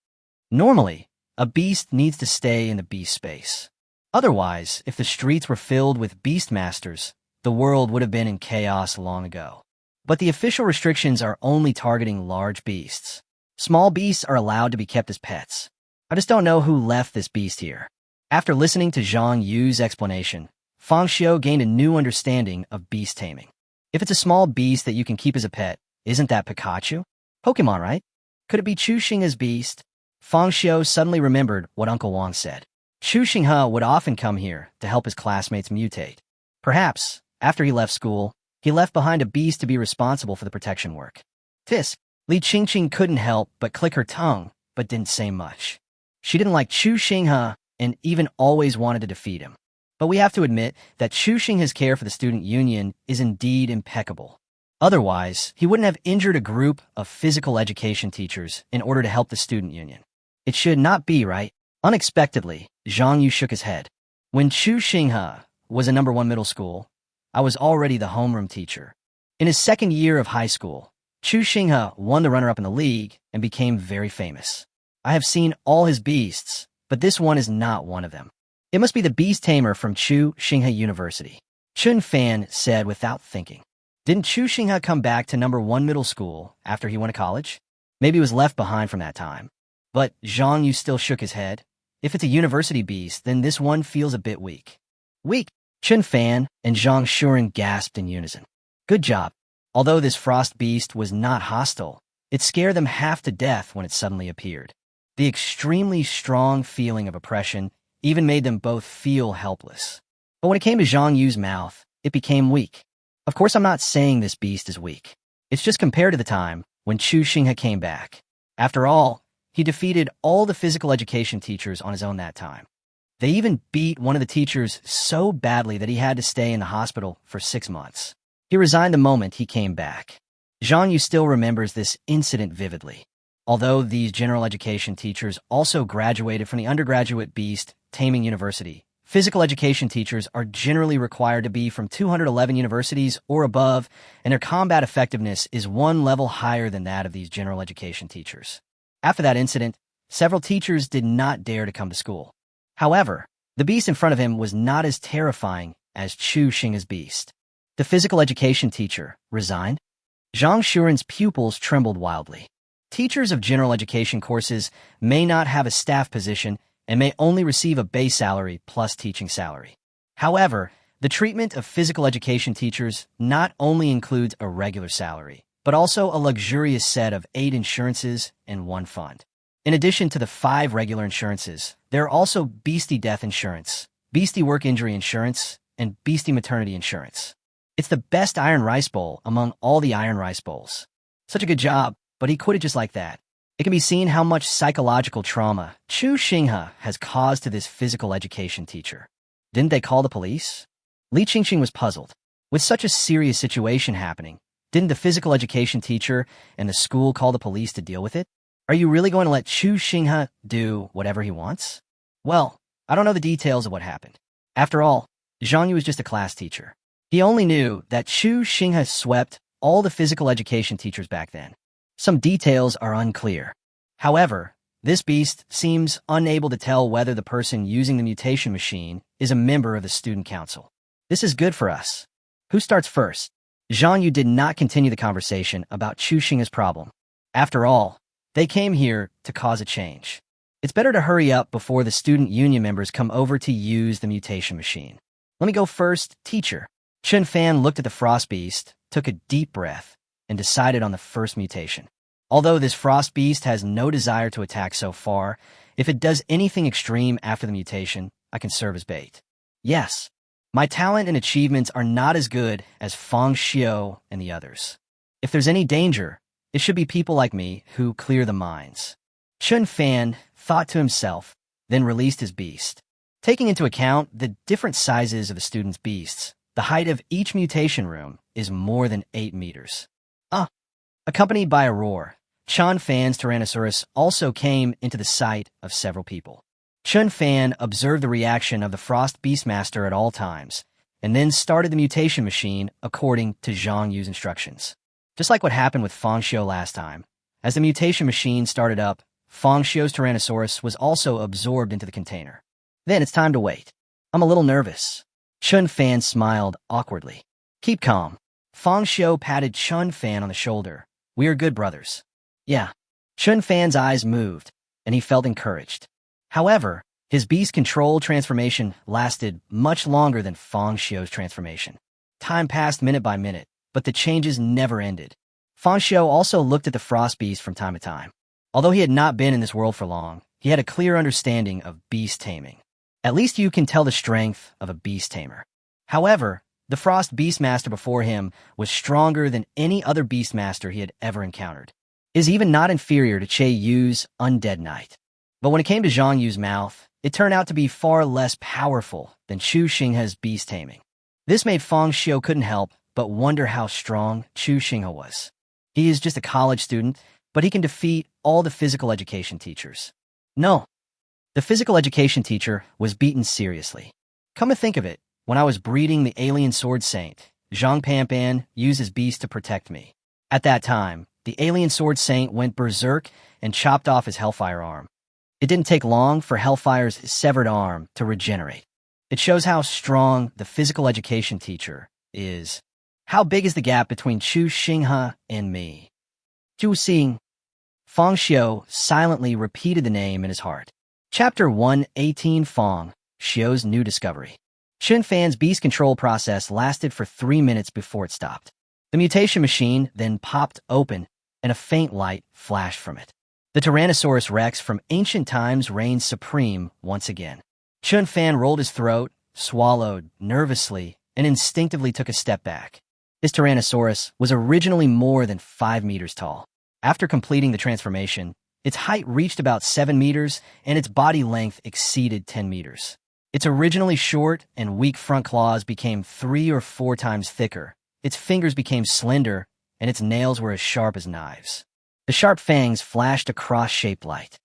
Speaker 1: Normally, a beast needs to stay in the beast space. Otherwise, if the streets were filled with Beastmasters, the world would have been in chaos long ago. But the official restrictions are only targeting large beasts. Small beasts are allowed to be kept as pets. I just don't know who left this beast here. After listening to Zhang Yu's explanation, Fang Xiu gained a new understanding of beast taming. If it's a small beast that you can keep as a pet, isn't that Pikachu? Pokemon, right? Could it be Chu Xingha's beast? Fang Xiu suddenly remembered what Uncle Wang said. Chu Xingha would often come here to help his classmates mutate. Perhaps, after he left school, he left behind a beast to be responsible for the protection work. Li Qingqing couldn't help but click her tongue, but didn't say much. She didn't like Chu Xingha and even always wanted to defeat him. But we have to admit that Chu Xingha's care for the student union is indeed impeccable. Otherwise, he wouldn't have injured a group of physical education teachers in order to help the student union. It should not be, right? Unexpectedly, Zhang Yu shook his head. When Chu Xingha was a number 1 middle school, I was already the homeroom teacher. In his second year of high school, Chu Xingha won the runner-up in the league and became very famous. I have seen all his beasts, but this one is not one of them. It must be the beast tamer from Chu Xingha University. Chun Fan said without thinking. Didn't Chu Xingha come back to number 1 middle school after he went to college? Maybe he was left behind from that time. But Zhang Yu still shook his head. If it's a university beast, then this one feels a bit weak. Weak? Chun Fan and Zhang Shuren gasped in unison. Good job. Although this frost beast was not hostile, it scared them half to death when it suddenly appeared. The extremely strong feeling of oppression even made them both feel helpless. But when it came to Zhang Yu's mouth, it became weak. Of course, I'm not saying this beast is weak. It's just compared to the time when Chu Xingha came back. After all, he defeated all the physical education teachers on his own that time. They even beat one of the teachers so badly that he had to stay in the hospital for 6 months. He resigned the moment he came back. Zhang Yu still remembers this incident vividly. Although these general education teachers also graduated from the undergraduate Beast-Taming University, physical education teachers are generally required to be from 211 universities or above, and their combat effectiveness is 1 level higher than that of these general education teachers. After that incident, several teachers did not dare to come to school. However, the beast in front of him was not as terrifying as Chu Xingha's beast. The physical education teacher resigned. Zhang Shuren's pupils trembled wildly. Teachers of general education courses may not have a staff position and may only receive a base salary plus teaching salary. However, the treatment of physical education teachers not only includes a regular salary, but also a luxurious set of 8 insurances and 1 fund. In addition to the 5 regular insurances, there are also Beastie Death Insurance, Beastie Work Injury Insurance, and Beastie Maternity Insurance. It's the best iron rice bowl among all the iron rice bowls. Such a good job, but he quit it just like that. It can be seen how much psychological trauma Chu Xingha has caused to this physical education teacher. Didn't they call the police? Li Qingqing was puzzled. With such a serious situation happening, didn't the physical education teacher and the school call the police to deal with it? Are you really going to let Chu Xingha do whatever he wants? Well, I don't know the details of what happened. After all, Zhang Yu was just a class teacher. He only knew that Chu Xingha swept all the physical education teachers back then. Some details are unclear. However, This beast seems unable to tell whether the person using the mutation machine is a member of the student council. This is good for us. Who starts first? Zhang Yu did not continue the conversation about Chu Xing's problem. After all, they came here to cause a change. It's better to hurry up before the student union members come over to use the mutation machine. Let me go first, teacher. Chen Fan looked at the frost beast, took a deep breath, and decided on the first mutation. Although this frost beast has no desire to attack so far, if it does anything extreme after the mutation, I can serve as bait. Yes, my talent and achievements are not as good as Fang Xiu and the others. If there's any danger, it should be people like me who clear the mines. Chen Fan thought to himself, then released his beast. Taking into account the different sizes of the students' beasts, the height of each mutation room is more than 8 meters. Accompanied by a roar, Chen Fan's Tyrannosaurus also came into the sight of several people. Chen Fan observed the reaction of the Frost Beastmaster at all times, and then started the mutation machine according to Zhang Yu's instructions. Just like what happened with Fang Xiu last time, as the mutation machine started up, Fang Xiu's Tyrannosaurus was also absorbed into the container. Then it's time to wait. I'm a little nervous. Chen Fan smiled awkwardly. Keep calm. Fang Xiu patted Chen Fan on the shoulder. We are good brothers. Yeah. Chen Fan's eyes moved, and he felt encouraged. However, his beast control transformation lasted much longer than Fang Xiu's transformation. Time passed minute by minute, but the changes never ended. Fang Xiu also looked at the frost beast from time to time. Although he had not been in this world for long, he had a clear understanding of beast-taming. At least you can tell the strength of a beast tamer. However, the Frost Beastmaster before him was stronger than any other Beastmaster he had ever encountered. Is even not inferior to Che Yu's Undead Knight. But when it came to Zhang Yu's mouth, it turned out to be far less powerful than Chu Xinghe's beast-taming. This made Fang Xiu couldn't help but wonder how strong Chu Xinghe was. He is just a college student, but he can defeat all the physical education teachers. No. The physical education teacher was beaten seriously. Come to think of it, when I was breeding the alien sword saint, Zhang Panpan used his beast to protect me. At that time, the alien sword saint went berserk and chopped off his Hellfire arm. It didn't take long for Hellfire's severed arm to regenerate. It shows how strong the physical education teacher is. How big is the gap between Chu Xinghe and me? Chu Xing. Fang Xiu silently repeated the name in his heart. Chapter 118 Fang Xiu's New Discovery. Chen Fan's beast control process lasted for 3 minutes before it stopped. The mutation machine then popped open, and a faint light flashed from it. The Tyrannosaurus Rex from ancient times reigned supreme once again. Chen Fan rolled his throat, swallowed nervously, and instinctively took a step back. His Tyrannosaurus was originally more than 5 meters tall. After completing the transformation, its height reached about 7 meters, and its body length exceeded 10 meters. Its originally short and weak front claws became 3 or 4 times thicker. Its fingers became slender, and its nails were as sharp as knives. The sharp fangs flashed a cross-shaped light.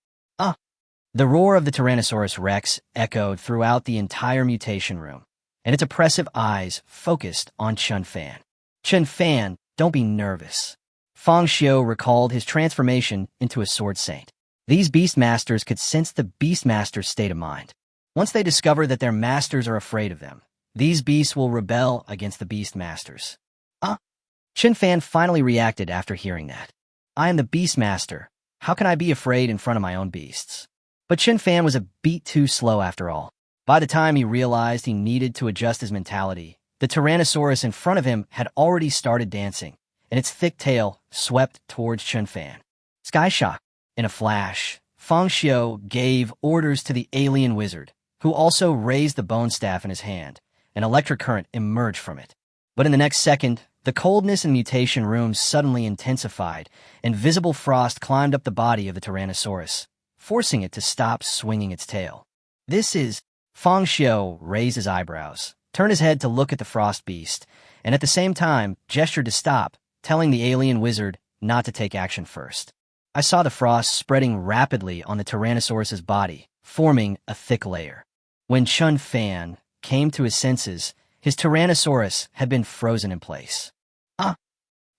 Speaker 1: The roar of the Tyrannosaurus Rex echoed throughout the entire mutation room, and its oppressive eyes focused on Chen Fan. Chen Fan, don't be nervous. Fang Xiu recalled his transformation into a sword saint. These Beastmasters could sense the Beastmaster's state of mind. Once they discover that their masters are afraid of them, these beasts will rebel against the Beastmasters. Chen Fan finally reacted after hearing that. I am the Beastmaster. How can I be afraid in front of my own beasts? But Chen Fan was a beat too slow after all. By the time he realized he needed to adjust his mentality, the Tyrannosaurus in front of him had already started dancing, and its thick tail swept towards Chen Fan. Sky shock. In a flash, Fang Xiu gave orders to the alien wizard, who also raised the bone staff in his hand. An electric current emerged from it. But in the next second, the coldness in mutation rooms suddenly intensified, and visible frost climbed up the body of the Tyrannosaurus, forcing it to stop swinging its tail. This is... Fang Xiu raised his eyebrows, turned his head to look at the frost beast, and at the same time gestured to stop, telling the alien wizard not to take action first. I saw the frost spreading rapidly on the Tyrannosaurus's body, forming a thick layer. When Chen Fan came to his senses, his Tyrannosaurus had been frozen in place.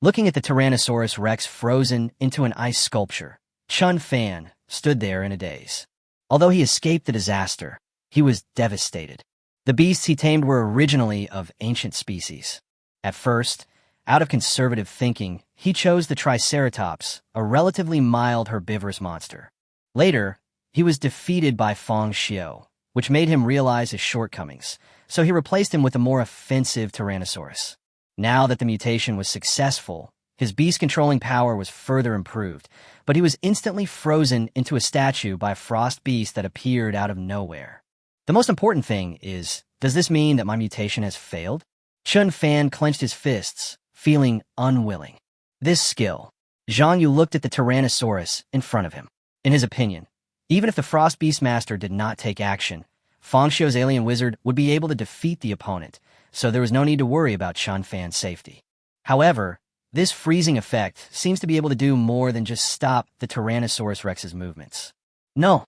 Speaker 1: Looking at the Tyrannosaurus Rex frozen into an ice sculpture, Chen Fan stood there in a daze. Although he escaped the disaster, he was devastated. The beasts he tamed were originally of ancient species. At first, out of conservative thinking, he chose the Triceratops, a relatively mild herbivorous monster. Later, he was defeated by Fang Xiu, which made him realize his shortcomings, so he replaced him with a more offensive Tyrannosaurus. Now that the mutation was successful, his beast-controlling power was further improved, but he was instantly frozen into a statue by a frost beast that appeared out of nowhere. The most important thing is, does this mean that my mutation has failed? Chun Fan clenched his fists, feeling unwilling. This skill. Zhang Yu looked at the Tyrannosaurus in front of him. In his opinion, even if the Frost Beast Master did not take action, Fang Xiu's alien wizard would be able to defeat the opponent, so there was no need to worry about Chun Fan's safety. However, this freezing effect seems to be able to do more than just stop the Tyrannosaurus Rex's movements. No.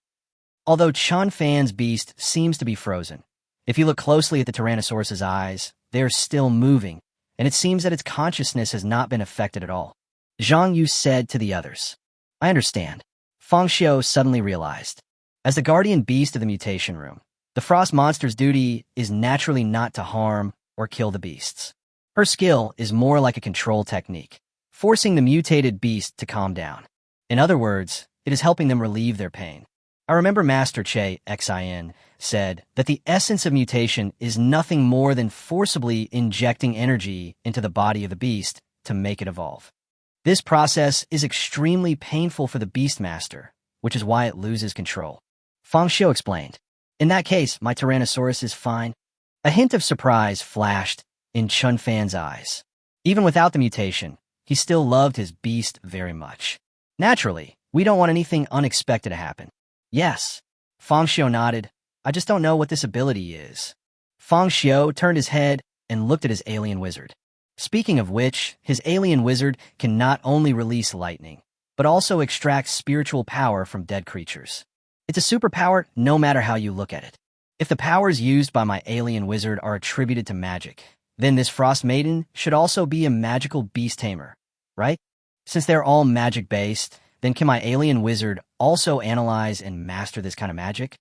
Speaker 1: Although Chun Fan's beast seems to be frozen, if you look closely at the Tyrannosaurus's eyes, they are still moving, and it seems that its consciousness has not been affected at all. Zhang Yu said to the others, I understand. Fang Xiu suddenly realized. As the guardian beast of the mutation room, the frost monster's duty is naturally not to harm or kill the beasts. Her skill is more like a control technique, forcing the mutated beast to calm down. In other words, it is helping them relieve their pain. I remember Master Che Xin said that the essence of mutation is nothing more than forcibly injecting energy into the body of the beast to make it evolve. This process is extremely painful for the Beastmaster, which is why it loses control. Fang Xiu explained. In that case, my Tyrannosaurus is fine. A hint of surprise flashed in Chun Fan's eyes. Even without the mutation, he still loved his beast very much. Naturally, we don't want anything unexpected to happen. Yes. Fang Xiu nodded. I just don't know what this ability is. Fang Xiu turned his head and looked at his alien wizard. Speaking of which, his alien wizard can not only release lightning, but also extract spiritual power from dead creatures. It's a superpower no matter how you look at it. If the powers used by my alien wizard are attributed to magic, then this Frost Maiden should also be a magical beast tamer, right? Since they're all magic-based, then can my alien wizard also analyze and master this kind of magic?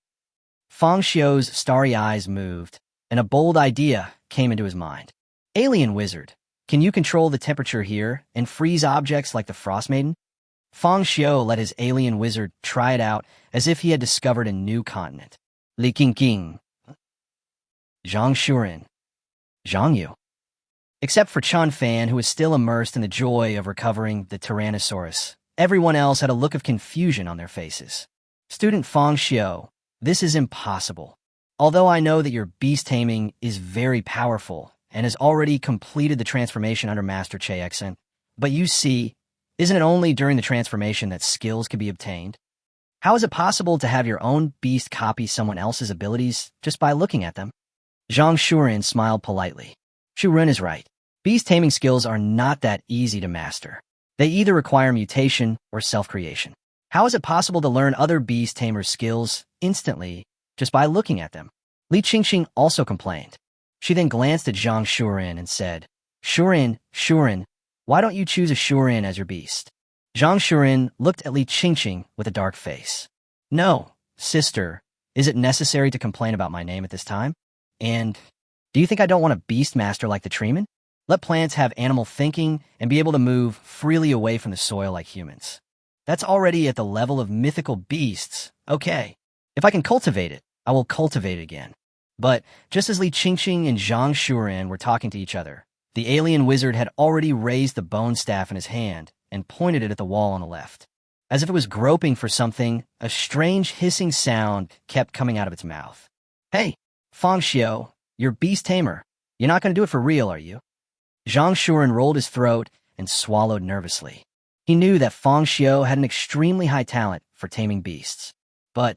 Speaker 1: Fang Xiu's starry eyes moved, and a bold idea came into his mind. Alien wizard, can you control the temperature here and freeze objects like the Frost Maiden? Fang Xiu let his alien wizard try it out as if he had discovered a new continent. Li Qingqing. Zhang Shuren. Zhang Yu. Except for Chun Fan, who was still immersed in the joy of recovering the Tyrannosaurus, everyone else had a look of confusion on their faces. Student Fang Xiu, this is impossible. Although I know that your beast-taming is very powerful and has already completed the transformation under Master Che Xin, but you see, isn't it only during the transformation that skills can be obtained? How is it possible to have your own beast copy someone else's abilities just by looking at them? Zhang Shuren smiled politely. Shuren is right. Beast-taming skills are not that easy to master. They either require mutation or self-creation. How is it possible to learn other beast-tamer skills instantly just by looking at them? Li Qingqing also complained. She then glanced at Zhang Shuren and said, Shuren, why don't you choose a Shuren as your beast? Zhang Shuren looked at Li Qingqing with a dark face. No, sister, is it necessary to complain about my name at this time? And do you think I don't want a beast master like the treeman? Let plants have animal thinking and be able to move freely away from the soil like humans. That's already at the level of mythical beasts. Okay, if I can cultivate it, I will cultivate it again. But just as Li Qingqing and Zhang Shuren were talking to each other, the alien wizard had already raised the bone staff in his hand and pointed it at the wall on the left. As if it was groping for something, a strange hissing sound kept coming out of its mouth. Hey, Fang Xiu, you're beast tamer. You're not going to do it for real, are you? Zhang Shuren rolled his throat and swallowed nervously. He knew that Fang Xiu had an extremely high talent for taming beasts. But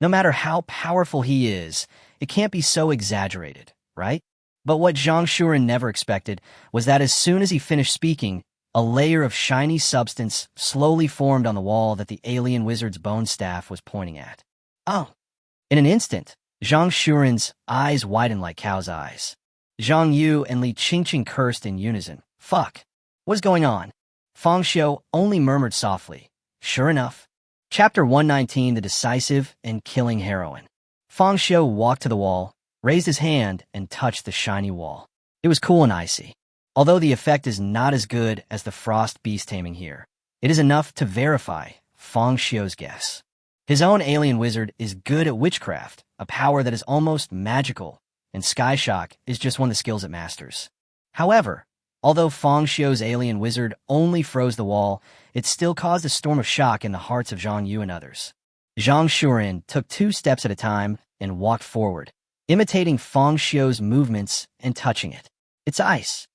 Speaker 1: no matter how powerful he is, it can't be so exaggerated, right? But what Zhang Shuren never expected was that as soon as he finished speaking, a layer of shiny substance slowly formed on the wall that the alien wizard's bone staff was pointing at. Oh! In an instant, Zhang Shuren's eyes widened like cow's eyes. Zhang Yu and Li Qingqing cursed in unison. Fuck! What's going on? Fang Xiu only murmured softly. Sure enough, Chapter 119, The Decisive and Killing Heroine. Fang Xiu walked to the wall, raised his hand, and touched the shiny wall. It was cool and icy. Although the effect is not as good as the frost beast-taming here, it is enough to verify Fang Xiu's guess. His own alien wizard is good at witchcraft, a power that is almost magical, and Sky Shock is just one of the skills it masters. However, although Fang Xiu's alien wizard only froze the wall, it still caused a storm of shock in the hearts of Zhang Yu and others. Zhang Shuren took 2 steps at a time and walked forward, imitating Fang Xiu's movements and touching it. It's ice.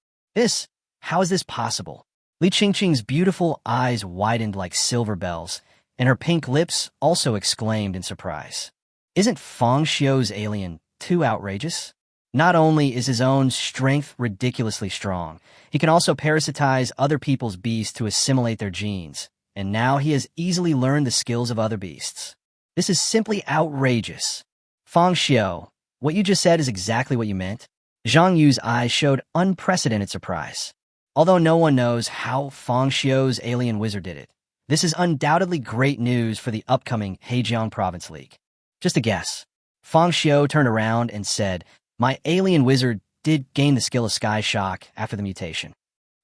Speaker 1: How is this possible? Li Qingqing's beautiful eyes widened like silver bells, and her pink lips also exclaimed in surprise. Isn't Fang Xiu's alien too outrageous? Not only is his own strength ridiculously strong, he can also parasitize other people's beasts to assimilate their genes, and now he has easily learned the skills of other beasts. This is simply outrageous. Fang Xiu, what you just said is exactly what you meant? Zhang Yu's eyes showed unprecedented surprise. Although no one knows how Fang Xiu's alien wizard did it, this is undoubtedly great news for the upcoming Hejiang Province League. Just a guess. Fang Xiu turned around and said, "My alien wizard did gain the skill of Sky Shock after the mutation.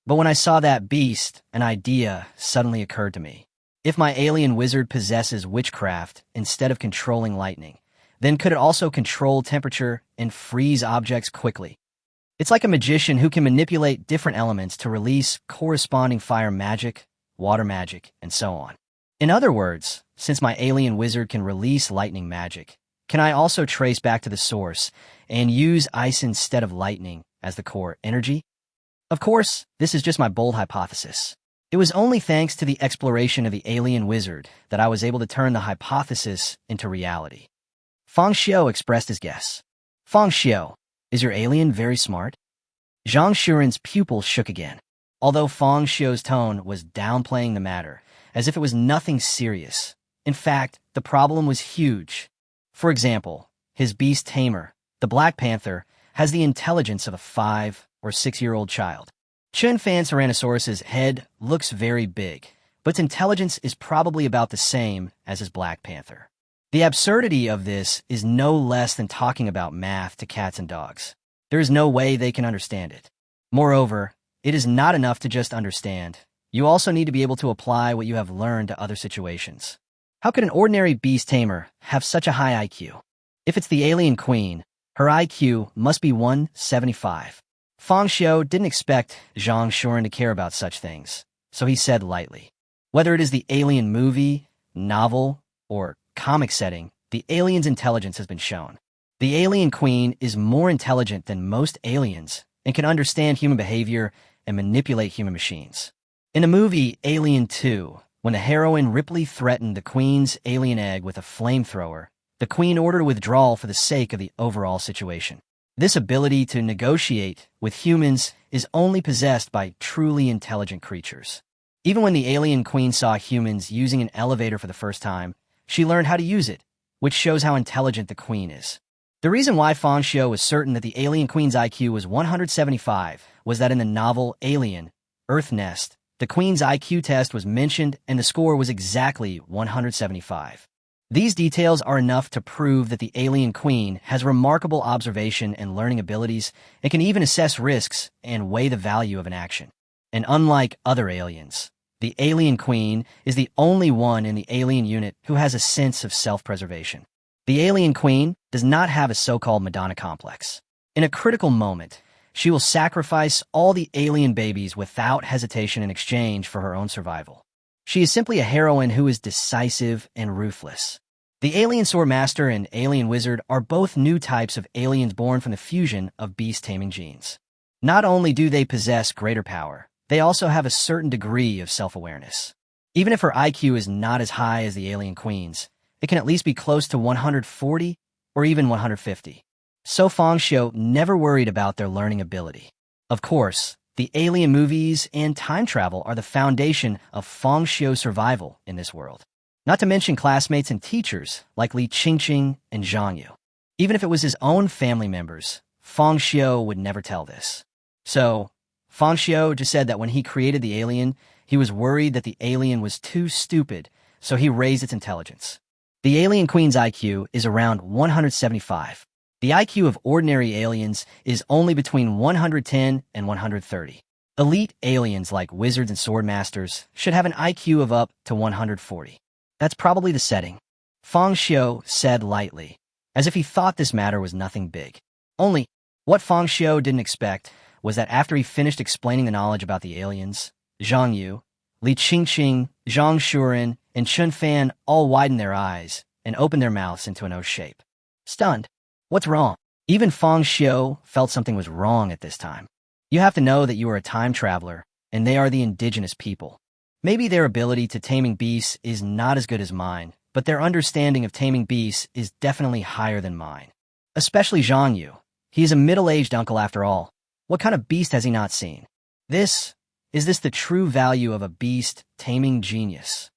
Speaker 1: But when I saw that beast, an idea suddenly occurred to me. If my alien wizard possesses witchcraft instead of controlling lightning, then could it also control temperature and freeze objects quickly? It's like a magician who can manipulate different elements to release corresponding fire magic, water magic, and so on. In other words, since my alien wizard can release lightning magic, can I also trace back to the source and use ice instead of lightning as the core energy? Of course, this is just my bold hypothesis. It was only thanks to the exploration of the alien wizard that I was able to turn the hypothesis into reality." Fang Xiu expressed his guess. "Fang Xiu, is your alien very smart?" Zhang Shuren's pupil shook again. Although Fang Xiu's tone was downplaying the matter, as if it was nothing serious. In fact, the problem was huge. For example, his beast tamer, the Black Panther, has the intelligence of a 5- or 6-year-old child. Chunfan Tyrannosaurus's head looks very big, but its intelligence is probably about the same as his Black Panther. The absurdity of this is no less than talking about math to cats and dogs. There is no way they can understand it. Moreover, it is not enough to just understand. You also need to be able to apply what you have learned to other situations. How could an ordinary beast tamer have such a high IQ? If it's the alien queen, her IQ must be 175. Fang Xiu didn't expect Zhang Shuren to care about such things, so he said lightly, "Whether it is the alien movie, novel, or comic setting, the alien's intelligence has been shown. The alien queen is more intelligent than most aliens and can understand human behavior and manipulate human machines. In the movie Alien 2, when the heroine Ripley threatened the queen's alien egg with a flamethrower, the queen ordered withdrawal for the sake of the overall situation. This ability to negotiate with humans is only possessed by truly intelligent creatures. Even when the alien queen saw humans using an elevator for the first time, she learned how to use it, which shows how intelligent the queen is." The reason why Fang Xiu was certain that the alien queen's IQ was 175 was that in the novel Alien, Earth Nest, the queen's IQ test was mentioned and the score was exactly 175. These details are enough to prove that the alien queen has remarkable observation and learning abilities and can even assess risks and weigh the value of an action. And unlike other aliens, the alien queen is the only one in the alien unit who has a sense of self-preservation. The alien queen does not have a so-called Madonna complex. In a critical moment, she will sacrifice all the alien babies without hesitation in exchange for her own survival. She is simply a heroine who is decisive and ruthless. The alien swordmaster and alien wizard are both new types of aliens born from the fusion of beast-taming genes. Not only do they possess greater power, they also have a certain degree of self-awareness. Even if her IQ is not as high as the alien queen's, it can at least be close to 140 or even 150. So Fang Xiu never worried about their learning ability. Of course, the alien movies and time travel are the foundation of Fang Xiu's survival in this world. Not to mention classmates and teachers like Li Qingqing and Zhang Yu. Even if it was his own family members, Fang Xiu would never tell this. So, Fang Xiu just said that when he created the alien, he was worried that the alien was too stupid so he raised its intelligence. The alien queen's IQ is around 175. The IQ of ordinary aliens is only between 110 and 130. Elite aliens like wizards and swordmasters should have an IQ of up to 140. That's probably the setting, Fang Xiu said lightly, as if he thought this matter was nothing big. Only, what Fang Xiu didn't expect was that after he finished explaining the knowledge about the aliens, Zhang Yu, Li Qingqing, Zhang Shuren, and Chun Fan all widened their eyes and opened their mouths into an O shape. Stunned. What's wrong? Even Fang Xiu felt something was wrong at this time. You have to know that you are a time traveler, and they are the indigenous people. Maybe their ability to taming beasts is not as good as mine, but their understanding of taming beasts is definitely higher than mine. Especially Zhang Yu. He is a middle-aged uncle after all. What kind of beast has he not seen? Is this the true value of a beast-taming genius?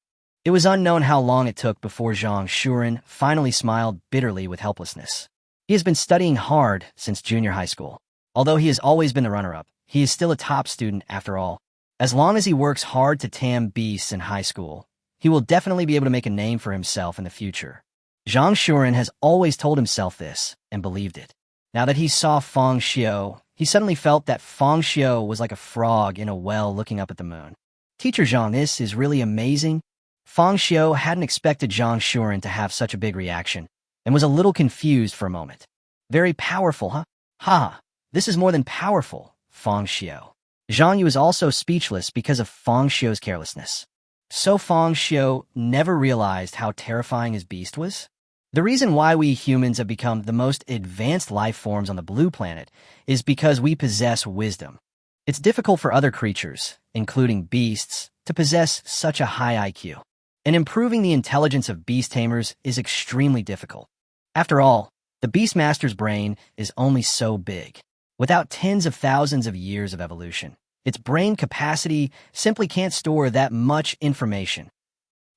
Speaker 1: It was unknown how long it took before Zhang Shuren finally smiled bitterly with helplessness. He has been studying hard since junior high school. Although he has always been the runner-up, he is still a top student after all. As long as he works hard to tame beasts in high school, he will definitely be able to make a name for himself in the future. Zhang Shuren has always told himself this and believed it. Now that he saw Fang Xiu, he suddenly felt that Fang Xiu was like a frog in a well looking up at the moon. Teacher Zhang, this is really amazing. Fang Xiu hadn't expected Zhang Shuren to have such a big reaction, and was a little confused for a moment. Very powerful, huh? Ha! This is more than powerful, Fang Xiu. Zhang Yu is also speechless because of Fang Xiu's carelessness. So Fang Xiu never realized how terrifying his beast was? The reason why we humans have become the most advanced life forms on the blue planet is because we possess wisdom. It's difficult for other creatures, including beasts, to possess such a high IQ. And improving the intelligence of beast tamers is extremely difficult. After all, the Beastmaster's brain is only so big. Without tens of thousands of years of evolution, its brain capacity simply can't store that much information.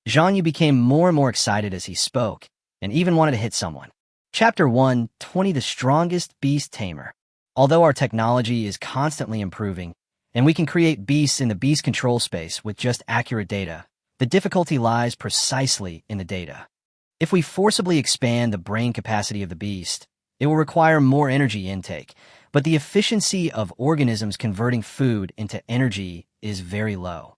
Speaker 1: Zhang Yu became more and more excited as he spoke, and even wanted to hit someone. Chapter 1:20 The Strongest Beast Tamer. Although our technology is constantly improving, and we can create beasts in the beast control space with just accurate data, the difficulty lies precisely in the data. If we forcibly expand the brain capacity of the beast, it will require more energy intake, but the efficiency of organisms converting food into energy is very low.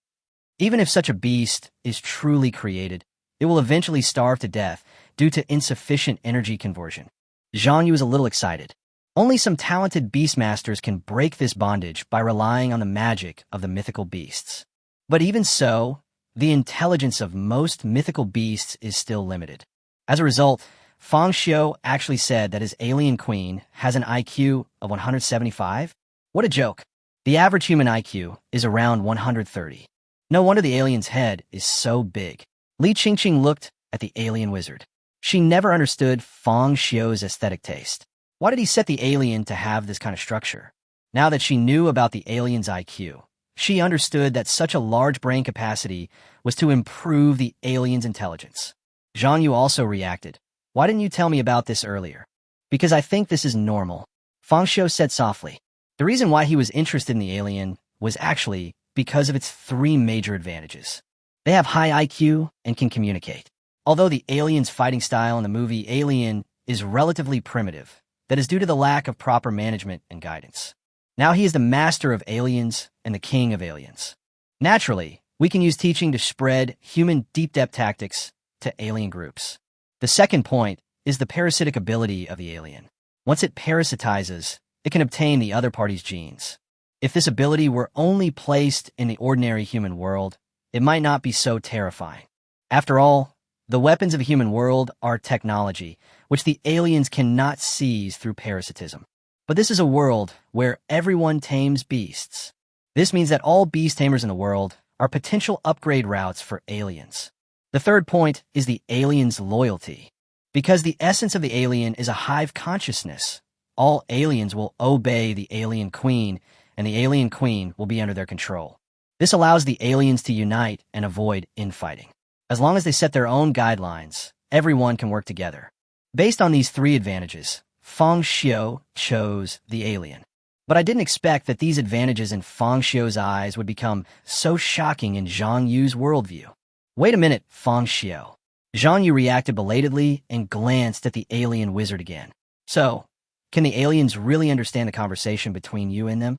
Speaker 1: Even if such a beast is truly created, it will eventually starve to death due to insufficient energy conversion. Zhang Yu is a little excited. Only some talented beastmasters can break this bondage by relying on the magic of the mythical beasts. But even so, the intelligence of most mythical beasts is still limited. As a result, Fang Xiu actually said that his alien queen has an IQ of 175? What a joke. The average human IQ is around 130. No wonder the alien's head is so big. Li Qingqing looked at the alien wizard. She never understood Fang Xiu's aesthetic taste. Why did he set the alien to have this kind of structure? Now that she knew about the alien's IQ, she understood that such a large brain capacity was to improve the alien's intelligence. Zhang Yu also reacted. Why didn't you tell me about this earlier? Because I think this is normal, Fang Xiu said softly. The reason why he was interested in the alien was actually because of its three major advantages. They have high IQ and can communicate. Although the alien's fighting style in the movie Alien is relatively primitive, that is due to the lack of proper management and guidance. Now he is the master of aliens and the king of aliens. Naturally, we can use teaching to spread human deep-depth tactics to alien groups. The second point is the parasitic ability of the alien. Once it parasitizes, it can obtain the other party's genes. If this ability were only placed in the ordinary human world, it might not be so terrifying. After all, the weapons of the human world are technology, which the aliens cannot seize through parasitism. But this is a world where everyone tames beasts. This means that all beast tamers in the world are potential upgrade routes for aliens. The third point is the alien's loyalty. Because the essence of the alien is a hive consciousness, all aliens will obey the alien queen, and the alien queen will be under their control. This allows the aliens to unite and avoid infighting. As long as they set their own guidelines, everyone can work together. Based on these three advantages, Fang Xiu chose the alien. But I didn't expect that these advantages in Fang Xiu's eyes would become so shocking in Zhang Yu's worldview. Wait a minute, Fang Xiu. Zhang Yu reacted belatedly and glanced at the alien wizard again. So, can the aliens really understand the conversation between you and them?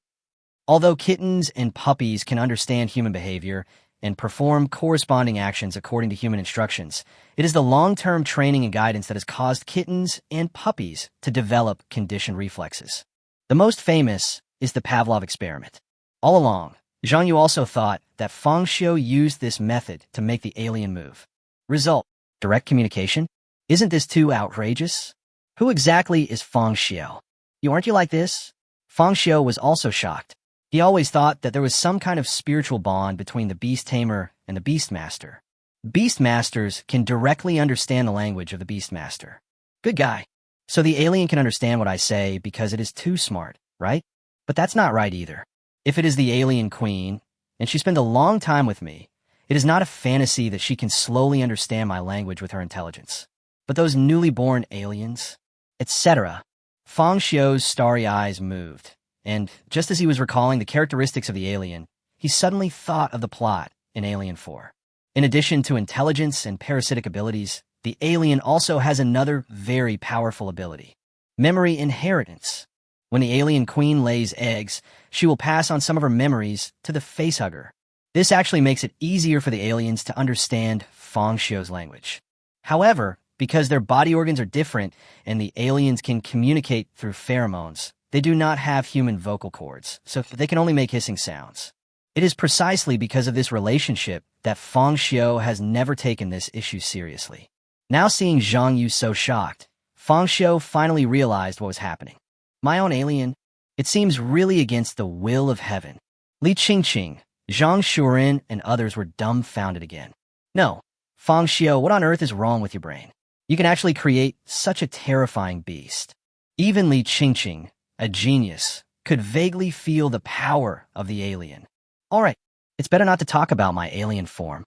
Speaker 1: Although kittens and puppies can understand human behavior and perform corresponding actions according to human instructions, it is the long-term training and guidance that has caused kittens and puppies to develop conditioned reflexes. The most famous is the Pavlov experiment. All along, Zhang Yu also thought that Fang Xiu used this method to make the alien move. Result: direct communication? Isn't this too outrageous? Who exactly is Fang Xiu? Aren't you like this? Fang Xiu was also shocked. He always thought that there was some kind of spiritual bond between the beast tamer and the beast master. Beast masters can directly understand the language of the beast master. Good guy. So the alien can understand what I say because it is too smart, right? But that's not right either. If it is the alien queen, and she spent a long time with me, it is not a fantasy that she can slowly understand my language with her intelligence. But those newly born aliens, etc. Fang Xiu's starry eyes moved. And just as he was recalling the characteristics of the alien, he suddenly thought of the plot in Alien 4. In addition to intelligence and parasitic abilities, the alien also has another very powerful ability: memory inheritance. When the alien queen lays eggs, she will pass on some of her memories to the facehugger. This actually makes it easier for the aliens to understand Fang Xiu's language. However, because their body organs are different and the aliens can communicate through pheromones, they do not have human vocal cords, so they can only make hissing sounds. It is precisely because of this relationship that Fang Xiu has never taken this issue seriously. Now seeing Zhang Yu so shocked, Fang Xiu finally realized what was happening. My own alien? It seems really against the will of heaven. Li Qingqing, Zhang Shuren, and others were dumbfounded again. No, Fang Xiu, what on earth is wrong with your brain? You can actually create such a terrifying beast. Even Li Qingqing, a genius, could vaguely feel the power of the alien. All right, it's better not to talk about my alien form.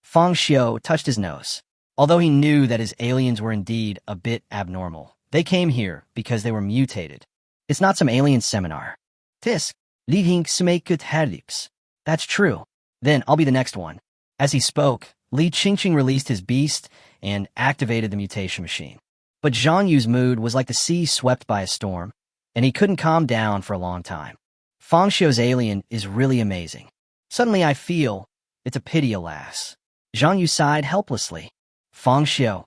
Speaker 1: Fang Xiu touched his nose. Although he knew that his aliens were indeed a bit abnormal, they came here because they were mutated. It's not some alien seminar. Tisk, living smekut herlips. That's true. Then I'll be the next one. As he spoke, Li Qingqing released his beast and activated the mutation machine. But Zhang Yu's mood was like the sea swept by a storm, and he couldn't calm down for a long time. Fang Xiu's alien is really amazing. Suddenly I feel it's a pity, alas. Zhang Yu sighed helplessly. Fang Xiu.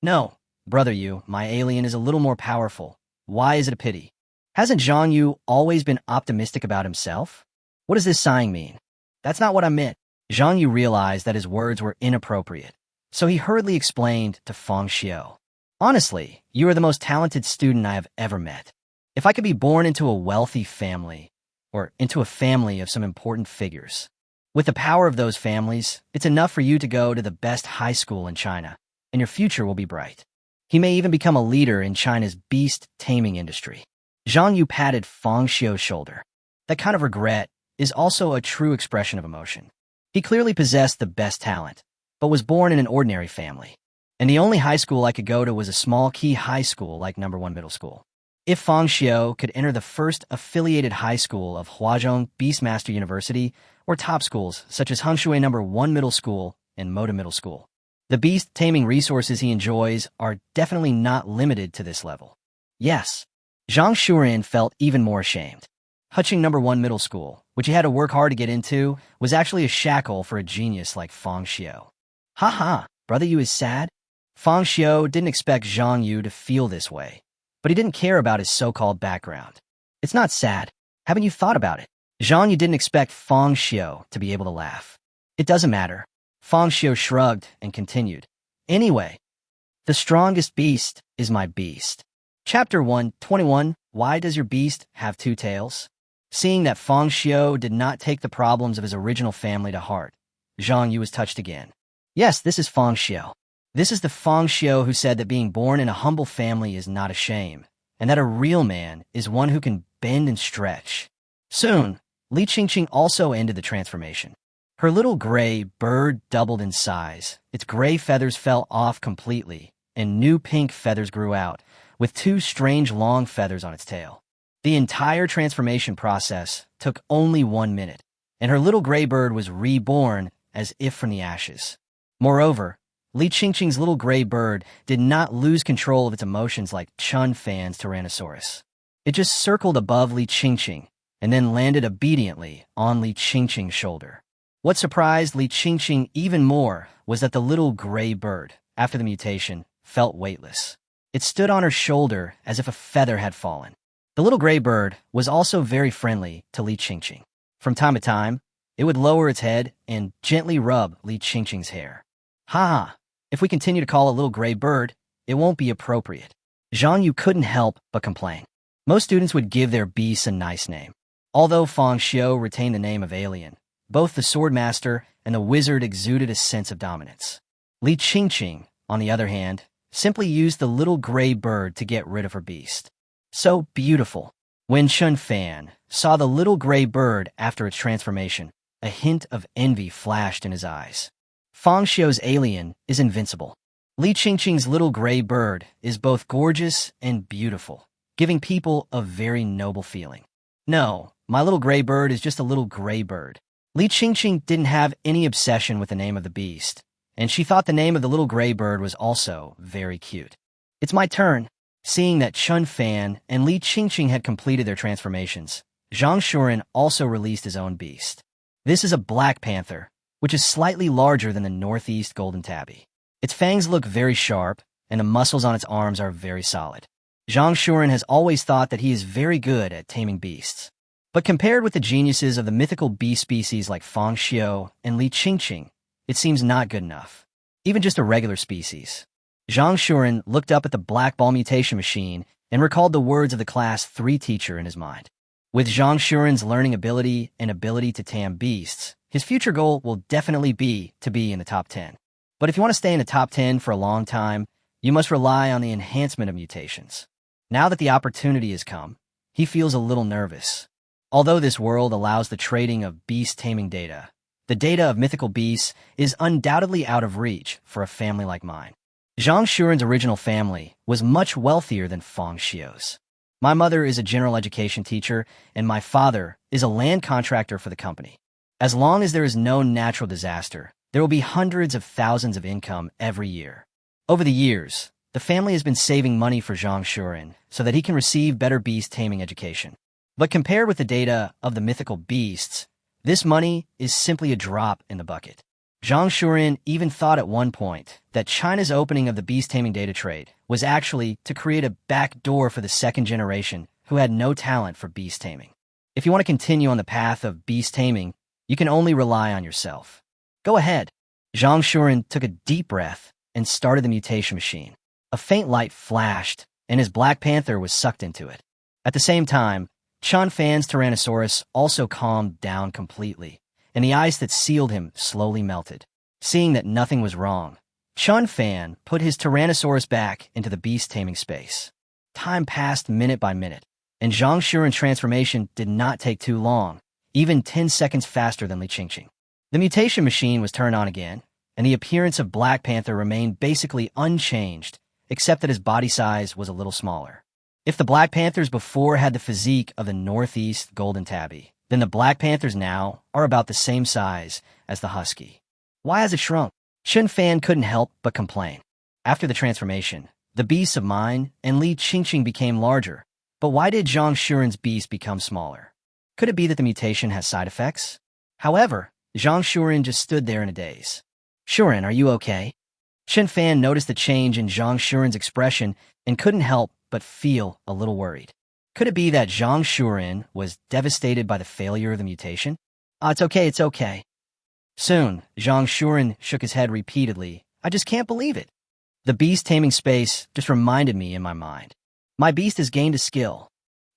Speaker 1: No, brother Yu, my alien is a little more powerful. Why is it a pity? Hasn't Zhang Yu always been optimistic about himself? What does this sighing mean? That's not what I meant. Zhang Yu realized that his words were inappropriate, so he hurriedly explained to Fang Xiu. Honestly, you are the most talented student I have ever met. If I could be born into a wealthy family, or into a family of some important figures, with the power of those families, it's enough for you to go to the best high school in China, and your future will be bright. He may even become a leader in China's beast-taming industry. Zhang Yu patted Fang Xiu's shoulder. That kind of regret is also a true expression of emotion. He clearly possessed the best talent, but was born in an ordinary family. And the only high school I could go to was a small key high school like No. 1 Middle School. If Fang Xiu could enter the first affiliated high school of Huazhong Beastmaster University, or top schools such as Hengshui No. 1 Middle School and Moda Middle School, the beast-taming resources he enjoys are definitely not limited to this level. Yes, Zhang Shuren felt even more ashamed. Huching No. 1 Middle School, which he had to work hard to get into, was actually a shackle for a genius like Fang Xiu. Ha, brother Yu is sad? Fang Xiu didn't expect Zhang Yu to feel this way, but he didn't care about his so-called background. It's not sad. Haven't you thought about it? Zhang Yu didn't expect Fang Xiu to be able to laugh. It doesn't matter. Fang Xiu shrugged and continued. Anyway, the strongest beast is my beast. Chapter 121, Why Does Your Beast Have Two Tails? Seeing that Fang Xiu did not take the problems of his original family to heart, Zhang Yu was touched again. Yes, this is Fang Xiu. This is the Fang Xiu who said that being born in a humble family is not a shame, and that a real man is one who can bend and stretch. Soon, Li Qingqing also ended the transformation. Her little gray bird doubled in size, its gray feathers fell off completely, and new pink feathers grew out, with two strange long feathers on its tail. The entire transformation process took only 1 minute, and her little gray bird was reborn as if from the ashes. Moreover, Li Qingqing's little gray bird did not lose control of its emotions like Chun Fan's Tyrannosaurus. It just circled above Li Qingqing and then landed obediently on Li Qingqing's shoulder. What surprised Li Qingqing even more was that the little gray bird, after the mutation, felt weightless. It stood on her shoulder as if a feather had fallen. The little gray bird was also very friendly to Li Qingqing. From time to time, it would lower its head and gently rub Li Qingqing's hair. Ha! If we continue to call a little gray bird, it won't be appropriate. Zhang Yu couldn't help but complain. Most students would give their beasts a nice name. Although Fang Xiu retained the name of alien, both the swordmaster and the wizard exuded a sense of dominance. Li Qingqing, on the other hand, simply used the little gray bird to get rid of her beast. So beautiful. When Chun Fan saw the little gray bird after its transformation, a hint of envy flashed in his eyes. Fang Xiu's alien is invincible. Li Qingqing's little gray bird is both gorgeous and beautiful, giving people a very noble feeling. No, my little gray bird is just a little gray bird. Li Qingqing didn't have any obsession with the name of the beast, and she thought the name of the little gray bird was also very cute. It's my turn. Seeing that Chun Fan and Li Qingqing had completed their transformations, Zhang Shuren also released his own beast. This is a black panther, which is slightly larger than the northeast golden tabby. Its fangs look very sharp, and the muscles on its arms are very solid. Zhang Shuren has always thought that he is very good at taming beasts. But compared with the geniuses of the mythical beast species like Fang Xiu and Li Qingqing, it seems not good enough. Even just a regular species. Zhang Shuren looked up at the black ball mutation machine and recalled the words of the Class 3 teacher in his mind. With Zhang Shuren's learning ability and ability to tame beasts, his future goal will definitely be to be in the top 10. But if you want to stay in the top 10 for a long time, you must rely on the enhancement of mutations. Now that the opportunity has come, he feels a little nervous. Although this world allows the trading of beast-taming data, the data of mythical beasts is undoubtedly out of reach for a family like mine. Zhang Shuren's original family was much wealthier than Fang Xiu's. My mother is a general education teacher, and my father is a land contractor for the company. As long as there is no natural disaster, there will be hundreds of thousands of income every year. Over the years, the family has been saving money for Zhang Shuren so that he can receive better beast-taming education. But compared with the data of the mythical beasts, this money is simply a drop in the bucket. Zhang Shuren even thought at one point that China's opening of the beast-taming data trade was actually to create a back door for the second generation who had no talent for beast-taming. If you want to continue on the path of beast-taming, you can only rely on yourself. Go ahead. Zhang Shuren took a deep breath and started the mutation machine. A faint light flashed, and his Black Panther was sucked into it. At the same time, Chun Fan's Tyrannosaurus also calmed down completely, and the ice that sealed him slowly melted. Seeing that nothing was wrong, Chun Fan put his Tyrannosaurus back into the beast-taming space. Time passed minute by minute, and Zhang Shuren's transformation did not take too long, even 10 seconds faster than Li Qingqing. The mutation machine was turned on again, and the appearance of Black Panther remained basically unchanged, except that his body size was a little smaller. If the Black Panthers before had the physique of the northeast golden tabby, then the Black Panthers now are about the same size as the husky. Why has it shrunk? Chun Fan couldn't help but complain. After the transformation, the beasts of mine and Li Qingqing became larger, but why did Zhang Shuren's beast become smaller? Could it be that the mutation has side effects? However, Zhang Shuren just stood there in a daze. Shuren, are you okay? Chun Fan noticed the change in Zhang Shuren's expression and couldn't help but feel a little worried. Could it be that Zhang Shuren was devastated by the failure of the mutation? It's okay. Soon, Zhang Shuren shook his head repeatedly. I just can't believe it. The beast-taming space just reminded me in my mind. My beast has gained a skill.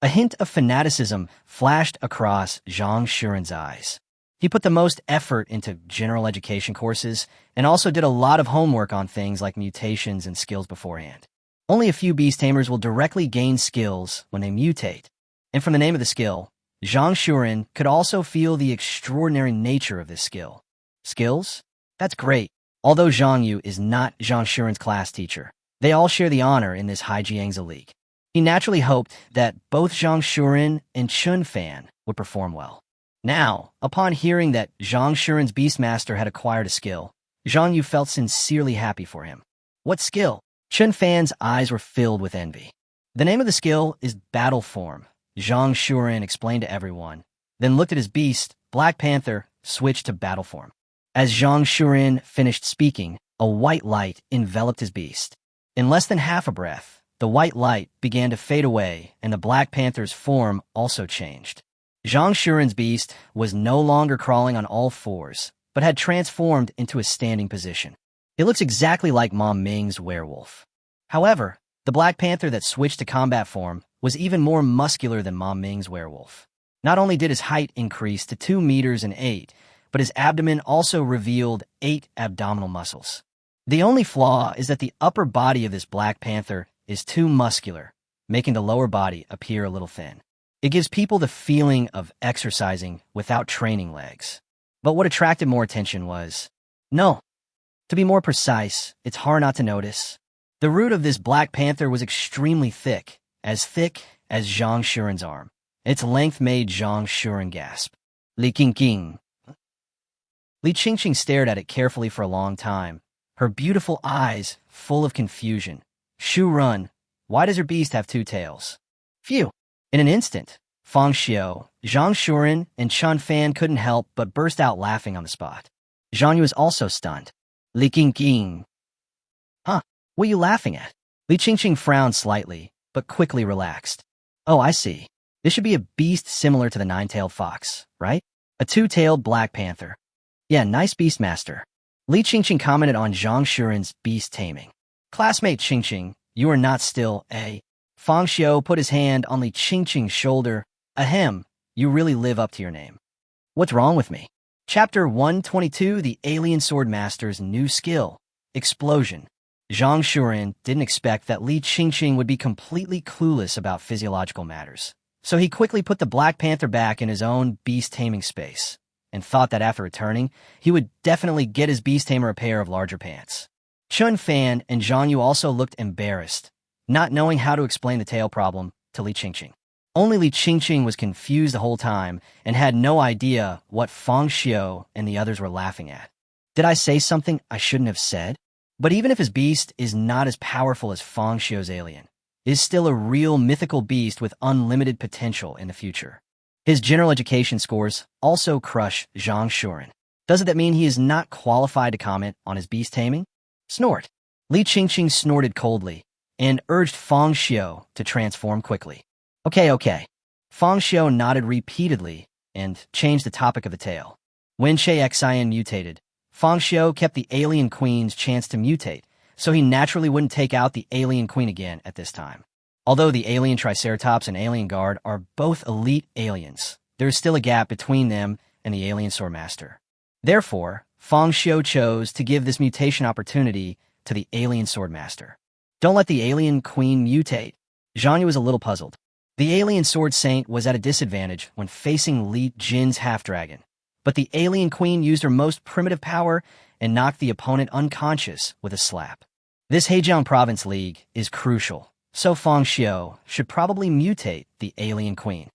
Speaker 1: A hint of fanaticism flashed across Zhang Shuren's eyes. He put the most effort into general education courses and also did a lot of homework on things like mutations and skills beforehand. Only a few beast tamers will directly gain skills when they mutate. And from the name of the skill, Zhang Shuren could also feel the extraordinary nature of this skill. Skills? That's great. Although Zhang Yu is not Zhang Shuren's class teacher, they all share the honor in this Haijiangzi League. He naturally hoped that both Zhang Shuren and Chun Fan would perform well. Now, upon hearing that Zhang Shuren's Beastmaster had acquired a skill, Zhang Yu felt sincerely happy for him. What skill? Chun Fan's eyes were filled with envy. The name of the skill is Battle Form, Zhang Shuren explained to everyone, then looked at his beast, Black Panther, switched to Battle Form. As Zhang Shuren finished speaking, a white light enveloped his beast. In less than half a breath, the white light began to fade away and the Black Panther's form also changed. Zhang Shuren's beast was no longer crawling on all fours, but had transformed into a standing position. It looks exactly like Mom Ming's werewolf. However, the Black Panther that switched to combat form was even more muscular than Mom Ming's werewolf. Not only did his height increase to 2 meters and 8, but his abdomen also revealed 8 abdominal muscles. The only flaw is that the upper body of this Black Panther is too muscular, making the lower body appear a little thin. It gives people the feeling of exercising without training legs. But what attracted more attention was, no. To be more precise, it's hard not to notice. The root of this Black Panther was extremely thick as Zhang Shuren's arm. Its length made Zhang Shuren gasp. Li Qingqing. Li Qingqing stared at it carefully for a long time, her beautiful eyes full of confusion. Shu Run, why does your beast have 2 tails? Phew. In an instant, Fang Xiu, Zhang Shuren, and Chun Fan couldn't help but burst out laughing on the spot. Zhang Yu was also stunned. Li Qingqing. Huh, what are you laughing at? Li Qingqing frowned slightly, but quickly relaxed. Oh, I see. This should be a beast similar to the 9-tailed fox, right? A 2-tailed Black Panther. Yeah, nice beast, master. Li Qingqing commented on Zhang Shuren's Beast-Taming. Classmate Qingqing, you are not still a... Fang Xiu put his hand on Li Qingqing's shoulder. Ahem, you really live up to your name. What's wrong with me? Chapter 122, The Alien Sword Master's New Skill, Explosion. Zhang Shuren didn't expect that Li Qingqing would be completely clueless about physiological matters. So he quickly put the Black Panther back in his own beast-taming space, and thought that after returning, he would definitely get his beast-tamer a pair of larger pants. Chun Fan and Zhang Yu also looked embarrassed, not knowing how to explain the tail problem to Li Qingqing. Only Li Qingqing was confused the whole time and had no idea what Fang Xiu and the others were laughing at. Did I say something I shouldn't have said? But even if his beast is not as powerful as Fang Xiu's alien, it is still a real mythical beast with unlimited potential in the future. His general education scores also crush Zhang Shuren. Doesn't that mean he is not qualified to comment on his beast taming? Snort. Li Qingqing snorted coldly and urged Fang Xiu to transform quickly. Okay. Fang Xiu nodded repeatedly and changed the topic of the tale. When Che Xian mutated, Fang Xiu kept the alien queen's chance to mutate, so he naturally wouldn't take out the alien queen again at this time. Although the alien Triceratops and alien guard are both elite aliens, there is still a gap between them and the alien swordmaster. Therefore, Fang Xiu chose to give this mutation opportunity to the alien swordmaster. Don't let the alien queen mutate. Zhang Yu was a little puzzled. The alien sword saint was at a disadvantage when facing Li Jin's half-dragon, but the alien queen used her most primitive power and knocked the opponent unconscious with a slap. This Hejiang Province League is crucial, so Fang Xiu should probably mutate the alien queen.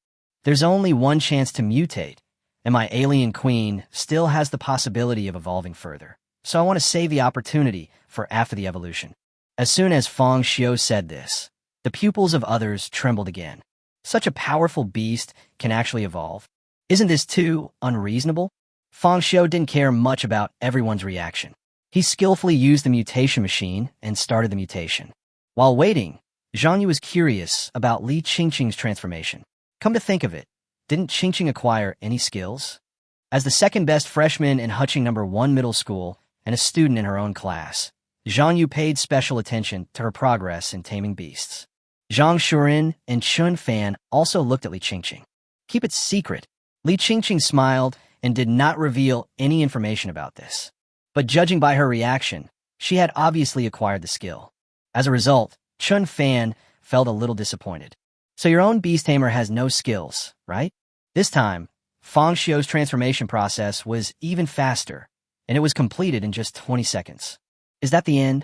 Speaker 1: There's only one chance to mutate, and my alien queen still has the possibility of evolving further, so I want to save the opportunity for after the evolution. As soon as Fang Xiu said this, the pupils of others trembled again. Such a powerful beast can actually evolve. Isn't this too unreasonable? Fang Xiu didn't care much about everyone's reaction. He skillfully used the mutation machine and started the mutation. While waiting, Zhang Yu was curious about Li Qingqing's transformation. Come to think of it, didn't Qingqing acquire any skills? As the second-best freshman in Huching No. 1 Middle School and a student in her own class, Zhang Yu paid special attention to her progress in taming beasts. Zhang Shuren and Chun Fan also looked at Li Qingqing. Keep it secret. Li Qingqing smiled and did not reveal any information about this. But judging by her reaction, she had obviously acquired the skill. As a result, Chun Fan felt a little disappointed. So your own beast tamer has no skills, right? This time, Fang Xiu's transformation process was even faster, and it was completed in just 20 seconds. Is that the end?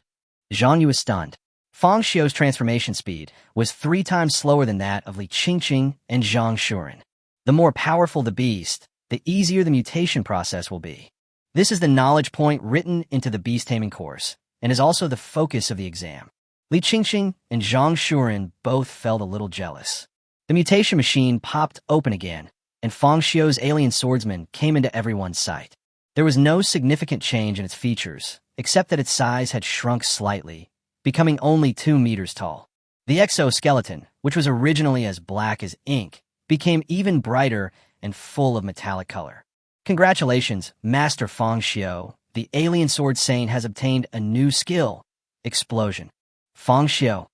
Speaker 1: Zhang Yu was stunned. Fang Xiu's transformation speed was 3 times slower than that of Li Qingqing and Zhang Shuren. The more powerful the beast, the easier the mutation process will be. This is the knowledge point written into the Beast-Taming course, and is also the focus of the exam. Li Qingxing and Zhang Shuren both felt a little jealous. The mutation machine popped open again, and Fang Xiu's alien swordsman came into everyone's sight. There was no significant change in its features, except that its size had shrunk slightly, becoming only 2 meters tall. The exoskeleton, which was originally as black as ink, became even brighter and full of metallic color. Congratulations, Master Fang Xiu. The alien sword saint has obtained a new skill, explosion. Fang Xiu.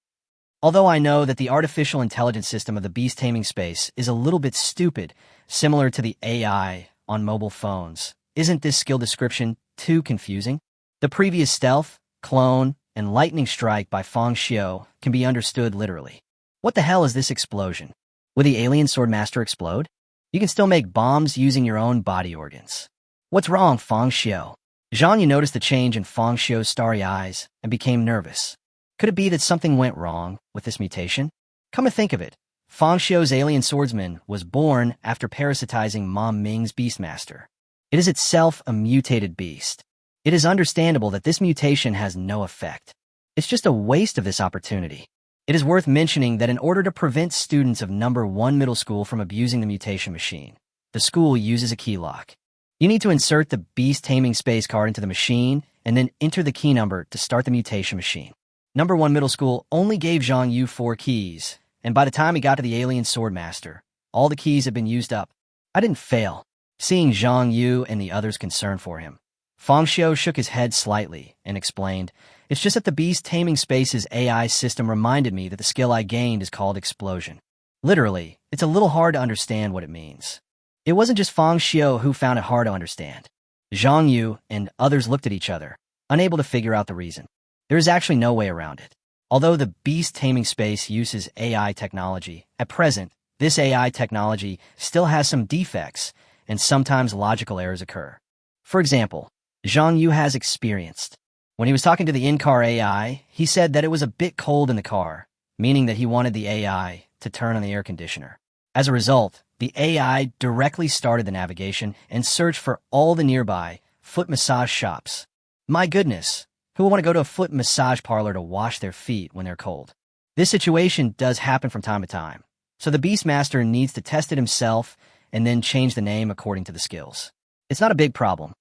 Speaker 1: Although I know that the artificial intelligence system of the beast-taming space is a little bit stupid, similar to the AI on mobile phones, isn't this skill description too confusing? The previous stealth, clone, and lightning strike by Fang Xiu can be understood literally. What the hell is this explosion? Will the alien sword master explode? You can still make bombs using your own body organs. What's wrong, Fang Xiu? Zhang Yu noticed the change in Fang Xiu's starry eyes and became nervous. Could it be that something went wrong with this mutation? Come to think of it, Fang Xiu's alien swordsman was born after parasitizing Mom Ming's Beastmaster. It is itself a mutated beast. It is understandable that this mutation has no effect. It's just a waste of this opportunity. It is worth mentioning that in order to prevent students of No. 1 middle school from abusing the mutation machine, the school uses a key lock. You need to insert the Beast-Taming space card into the machine and then enter the key number to start the mutation machine. No. 1 middle school only gave Zhang Yu 4 keys, and by the time he got to the alien sword master, all the keys had been used up. I didn't fail. Seeing Zhang Yu and the others concerned for him, Fang Xiu shook his head slightly and explained, "It's just that the Beast-Taming Space's AI system reminded me that the skill I gained is called explosion. Literally, it's a little hard to understand what it means." It wasn't just Fang Xiu who found it hard to understand. Zhang Yu and others looked at each other, unable to figure out the reason. There is actually no way around it. Although the Beast-Taming Space uses AI technology, at present, this AI technology still has some defects, and sometimes logical errors occur. For example, Zhang Yu has experienced. When he was talking to the in-car AI, he said that it was a bit cold in the car, meaning that he wanted the AI to turn on the air conditioner. As a result, the AI directly started the navigation and searched for all the nearby foot massage shops. My goodness, who would want to go to a foot massage parlor to wash their feet when they're cold? This situation does happen from time to time, so the Beastmaster needs to test it himself and then change the name according to the skills. It's not a big problem.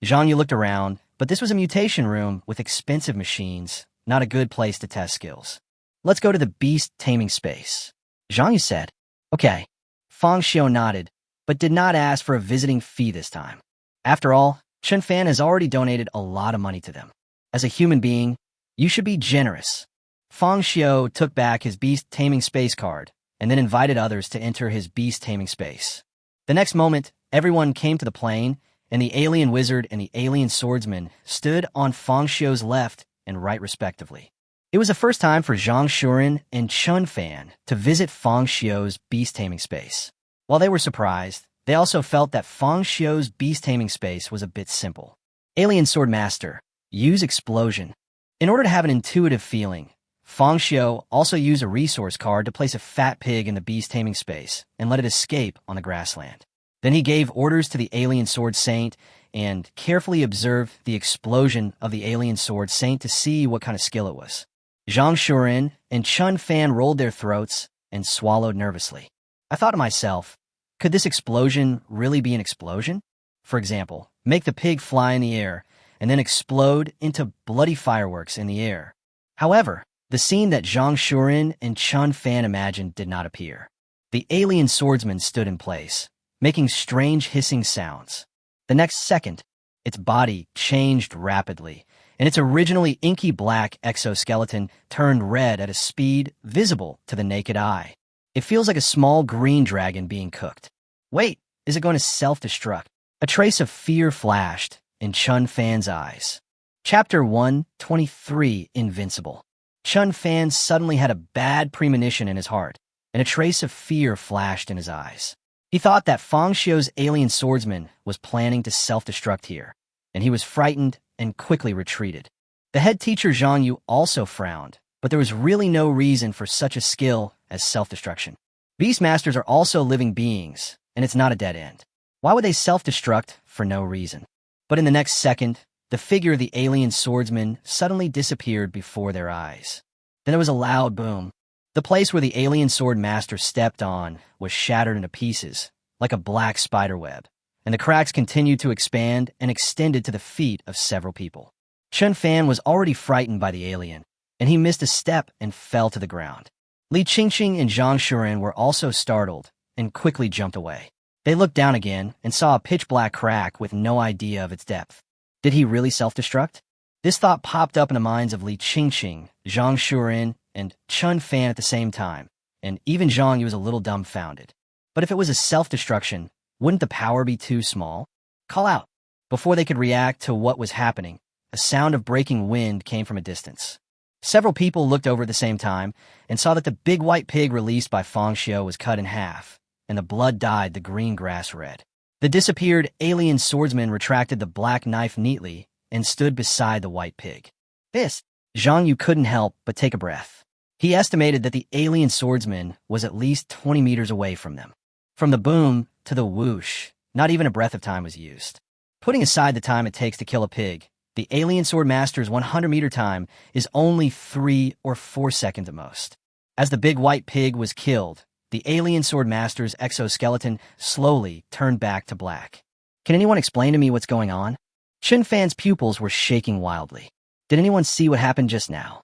Speaker 1: Zhang Yu looked around, but this was a mutation room with expensive machines, not a good place to test skills. Let's go to the Beast-Taming space, Zhang Yu said. Okay. Fang Xiu nodded, but did not ask for a visiting fee this time. After all, Chen Fan has already donated a lot of money to them. As a human being, you should be generous. Fang Xiu took back his Beast-Taming space card and then invited others to enter his Beast-Taming space. The next moment, everyone came to the plane, and the alien wizard and the alien swordsman stood on Fang Xiu's left and right respectively. It was the first time for Zhang Shuren and Chen Fan to visit Fang Xiu's Beast-Taming space. While they were surprised, they also felt that Fang Xiu's Beast-Taming space was a bit simple. Alien Sword Master, use explosion. In order to have an intuitive feeling, Fang Xiu also used a resource card to place a fat pig in the Beast-Taming space and let it escape on the grassland. Then he gave orders to the alien sword saint and carefully observed the explosion of the alien sword saint to see what kind of skill it was. Zhang Shuren and Chen Fan rolled their throats and swallowed nervously. I thought to myself, could this explosion really be an explosion? For example, make the pig fly in the air and then explode into bloody fireworks in the air. However, the scene that Zhang Shuren and Chen Fan imagined did not appear. The alien swordsman stood in place, making strange hissing sounds. The next second, its body changed rapidly, and its originally inky black exoskeleton turned red at a speed visible to the naked eye. It feels like a small green dragon being cooked. Wait, is it going to self-destruct? A trace of fear flashed in Chen Fan's eyes. Chapter 123, Invincible. Chen Fan suddenly had a bad premonition in his heart, and a trace of fear flashed in his eyes. He thought that Fang Xiu's alien swordsman was planning to self-destruct here, and he was frightened and quickly retreated. The head teacher Zhang Yu also frowned, but there was really no reason for such a skill as self-destruction. Beastmasters are also living beings, and it's not a dead end. Why would they self-destruct for no reason? But in the next second, the figure of the alien swordsman suddenly disappeared before their eyes. Then there was a loud boom. The place where the alien sword master stepped on was shattered into pieces, like a black spider web, and the cracks continued to expand and extended to the feet of several people. Chun Fan was already frightened by the alien, and he missed a step and fell to the ground. Li Qingqing and Zhang Shuren were also startled and quickly jumped away. They looked down again and saw a pitch-black crack with no idea of its depth. Did he really self-destruct? This thought popped up in the minds of Li Qingqing, Zhang Shuren, and Chun Fan at the same time, and even Zhang Yu was a little dumbfounded. But if it was a self-destruction, wouldn't the power be too small? Call out. Before they could react to what was happening, a sound of breaking wind came from a distance. Several people looked over at the same time and saw that the big white pig released by Fang Xiu was cut in half, and the blood dyed the green grass red. The disappeared alien swordsman retracted the black knife neatly and stood beside the white pig. This, Zhang Yu couldn't help but take a breath. He estimated that the alien swordsman was at least 20 meters away from them. From the boom to the whoosh, not even a breath of time was used. Putting aside the time it takes to kill a pig, the alien sword master's 100-meter time is only 3 or 4 seconds at most. As the big white pig was killed, the alien sword master's exoskeleton slowly turned back to black. Can anyone explain to me what's going on? Chun Fan's pupils were shaking wildly. Did anyone see what happened just now?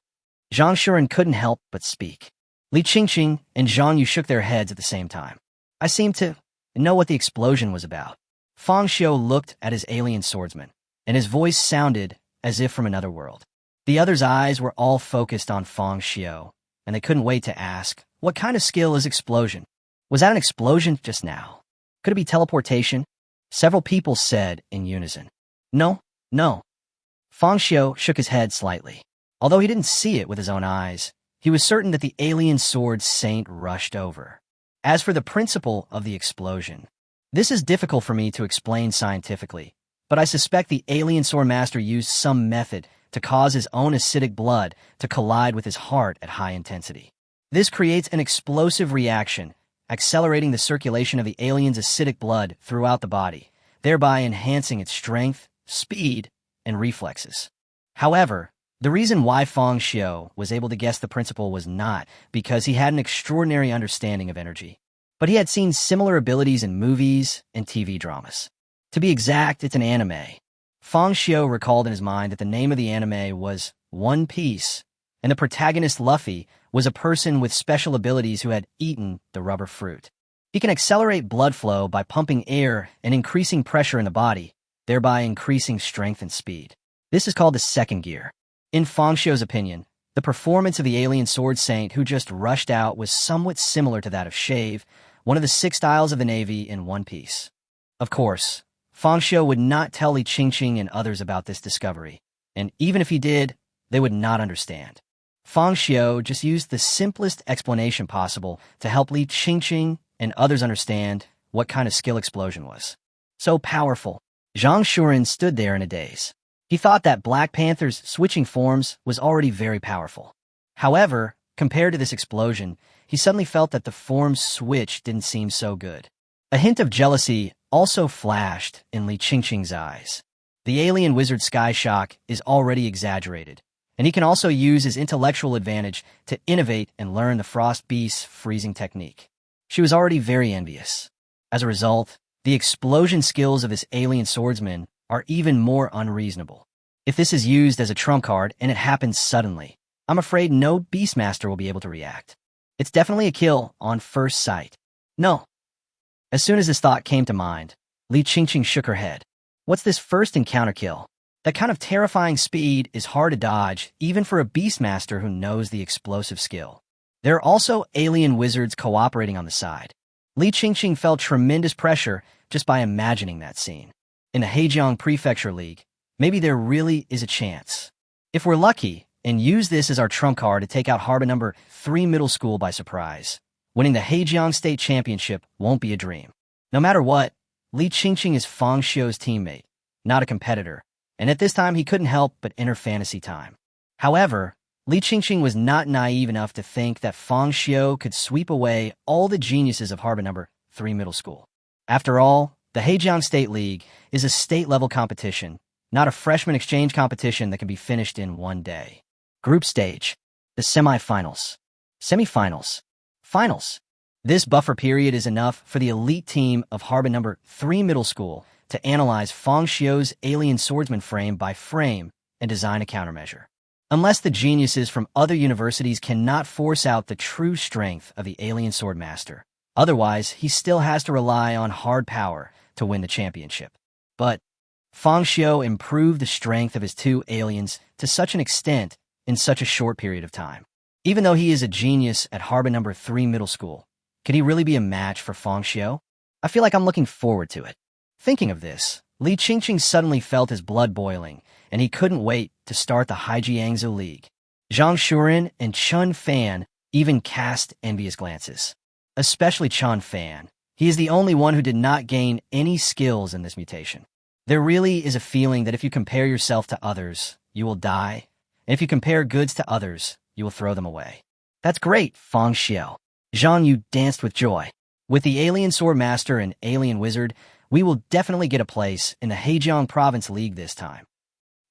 Speaker 1: Zhang Shuren couldn't help but speak. Li Qingqing and Zhang Yu shook their heads at the same time. I seem to know what the explosion was about. Fang Xiu looked at his alien swordsman, and his voice sounded as if from another world. The others' eyes were all focused on Fang Xiu, and they couldn't wait to ask, what kind of skill is explosion? Was that an explosion just now? Could it be teleportation? Several people said in unison. No. Fang Xiu shook his head slightly. Although he didn't see it with his own eyes, he was certain that the alien sword saint rushed over. As for the principle of the explosion, this is difficult for me to explain scientifically, but I suspect the alien sword master used some method to cause his own acidic blood to collide with his heart at high intensity. This creates an explosive reaction, accelerating the circulation of the alien's acidic blood throughout the body, thereby enhancing its strength, speed, and reflexes. However, the reason why Fang Xiu was able to guess the principle was not because he had an extraordinary understanding of energy, but he had seen similar abilities in movies and TV dramas. To be exact, it's an anime. Fang Xiu recalled in his mind that the name of the anime was One Piece, and the protagonist Luffy was a person with special abilities who had eaten the rubber fruit. He can accelerate blood flow by pumping air and increasing pressure in the body, thereby increasing strength and speed. This is called the second gear. In Fang Xiu's opinion, the performance of the alien sword saint who just rushed out was somewhat similar to that of Shave, one of the 6 styles of the Navy in One Piece. Of course, Fang Xiu would not tell Li Qingqing and others about this discovery, and even if he did, they would not understand. Fang Xiu just used the simplest explanation possible to help Li Qingqing and others understand what kind of skill explosion was. So powerful. Zhang Shuren stood there in a daze. He thought that Black Panther's switching forms was already very powerful. However, compared to this explosion, he suddenly felt that the form's switch didn't seem so good. A hint of jealousy also flashed in Li Qingqing's eyes. The alien wizard Sky Shock is already exaggerated, and he can also use his intellectual advantage to innovate and learn the Frost Beast's freezing technique. She was already very envious. As a result, the explosion skills of his alien swordsman are even more unreasonable. If this is used as a trump card and it happens suddenly, I'm afraid no Beastmaster will be able to react. It's definitely a kill on first sight. No. As soon as this thought came to mind, Li Qingqing shook her head. What's this first encounter kill? That kind of terrifying speed is hard to dodge, even for a Beastmaster who knows the explosive skill. There are also alien wizards cooperating on the side. Li Qingqing felt tremendous pressure just by imagining that scene. In the Heijiang Prefecture League, maybe there really is a chance. If we're lucky and use this as our trump card to take out Harbor Number 3 Middle School by surprise, winning the Heijiang State Championship won't be a dream. No matter what, Li Qingqing is Fang Xiu's teammate, not a competitor, and at this time he couldn't help but enter fantasy time. However, Li Qingqing was not naive enough to think that Fang Xiu could sweep away all the geniuses of Harbor Number 3 Middle School. After all, The Hejiang State League is a state-level competition, not a freshman exchange competition that can be finished in one day. Group stage. The semifinals. Semifinals. Finals. This buffer period is enough for the elite team of Harbin No. 3 Middle School to analyze Fang Xiu's alien swordsman frame by frame and design a countermeasure. Unless the geniuses from other universities cannot force out the true strength of the alien swordmaster, otherwise he still has to rely on hard power to win the championship. But Fang Xiu improved the strength of his two aliens to such an extent in such a short period of time. Even though he is a genius at Harbin No. 3 Middle School, can he really be a match for Fang Xiu? I feel like I'm looking forward to it. Thinking of this, Li Qingqing suddenly felt his blood boiling, and he couldn't wait to start the Haijiangzhou League. Zhang Shuren and Chun Fan even cast envious glances. Especially Chun Fan. He is the only one who did not gain any skills in this mutation. There really is a feeling that if you compare yourself to others, you will die, and if you compare goods to others, you will throw them away. That's great, Fang Xiu. Zhang Yu danced with joy. With the Alien Sword Master and Alien Wizard, we will definitely get a place in the Hejiang Province League this time.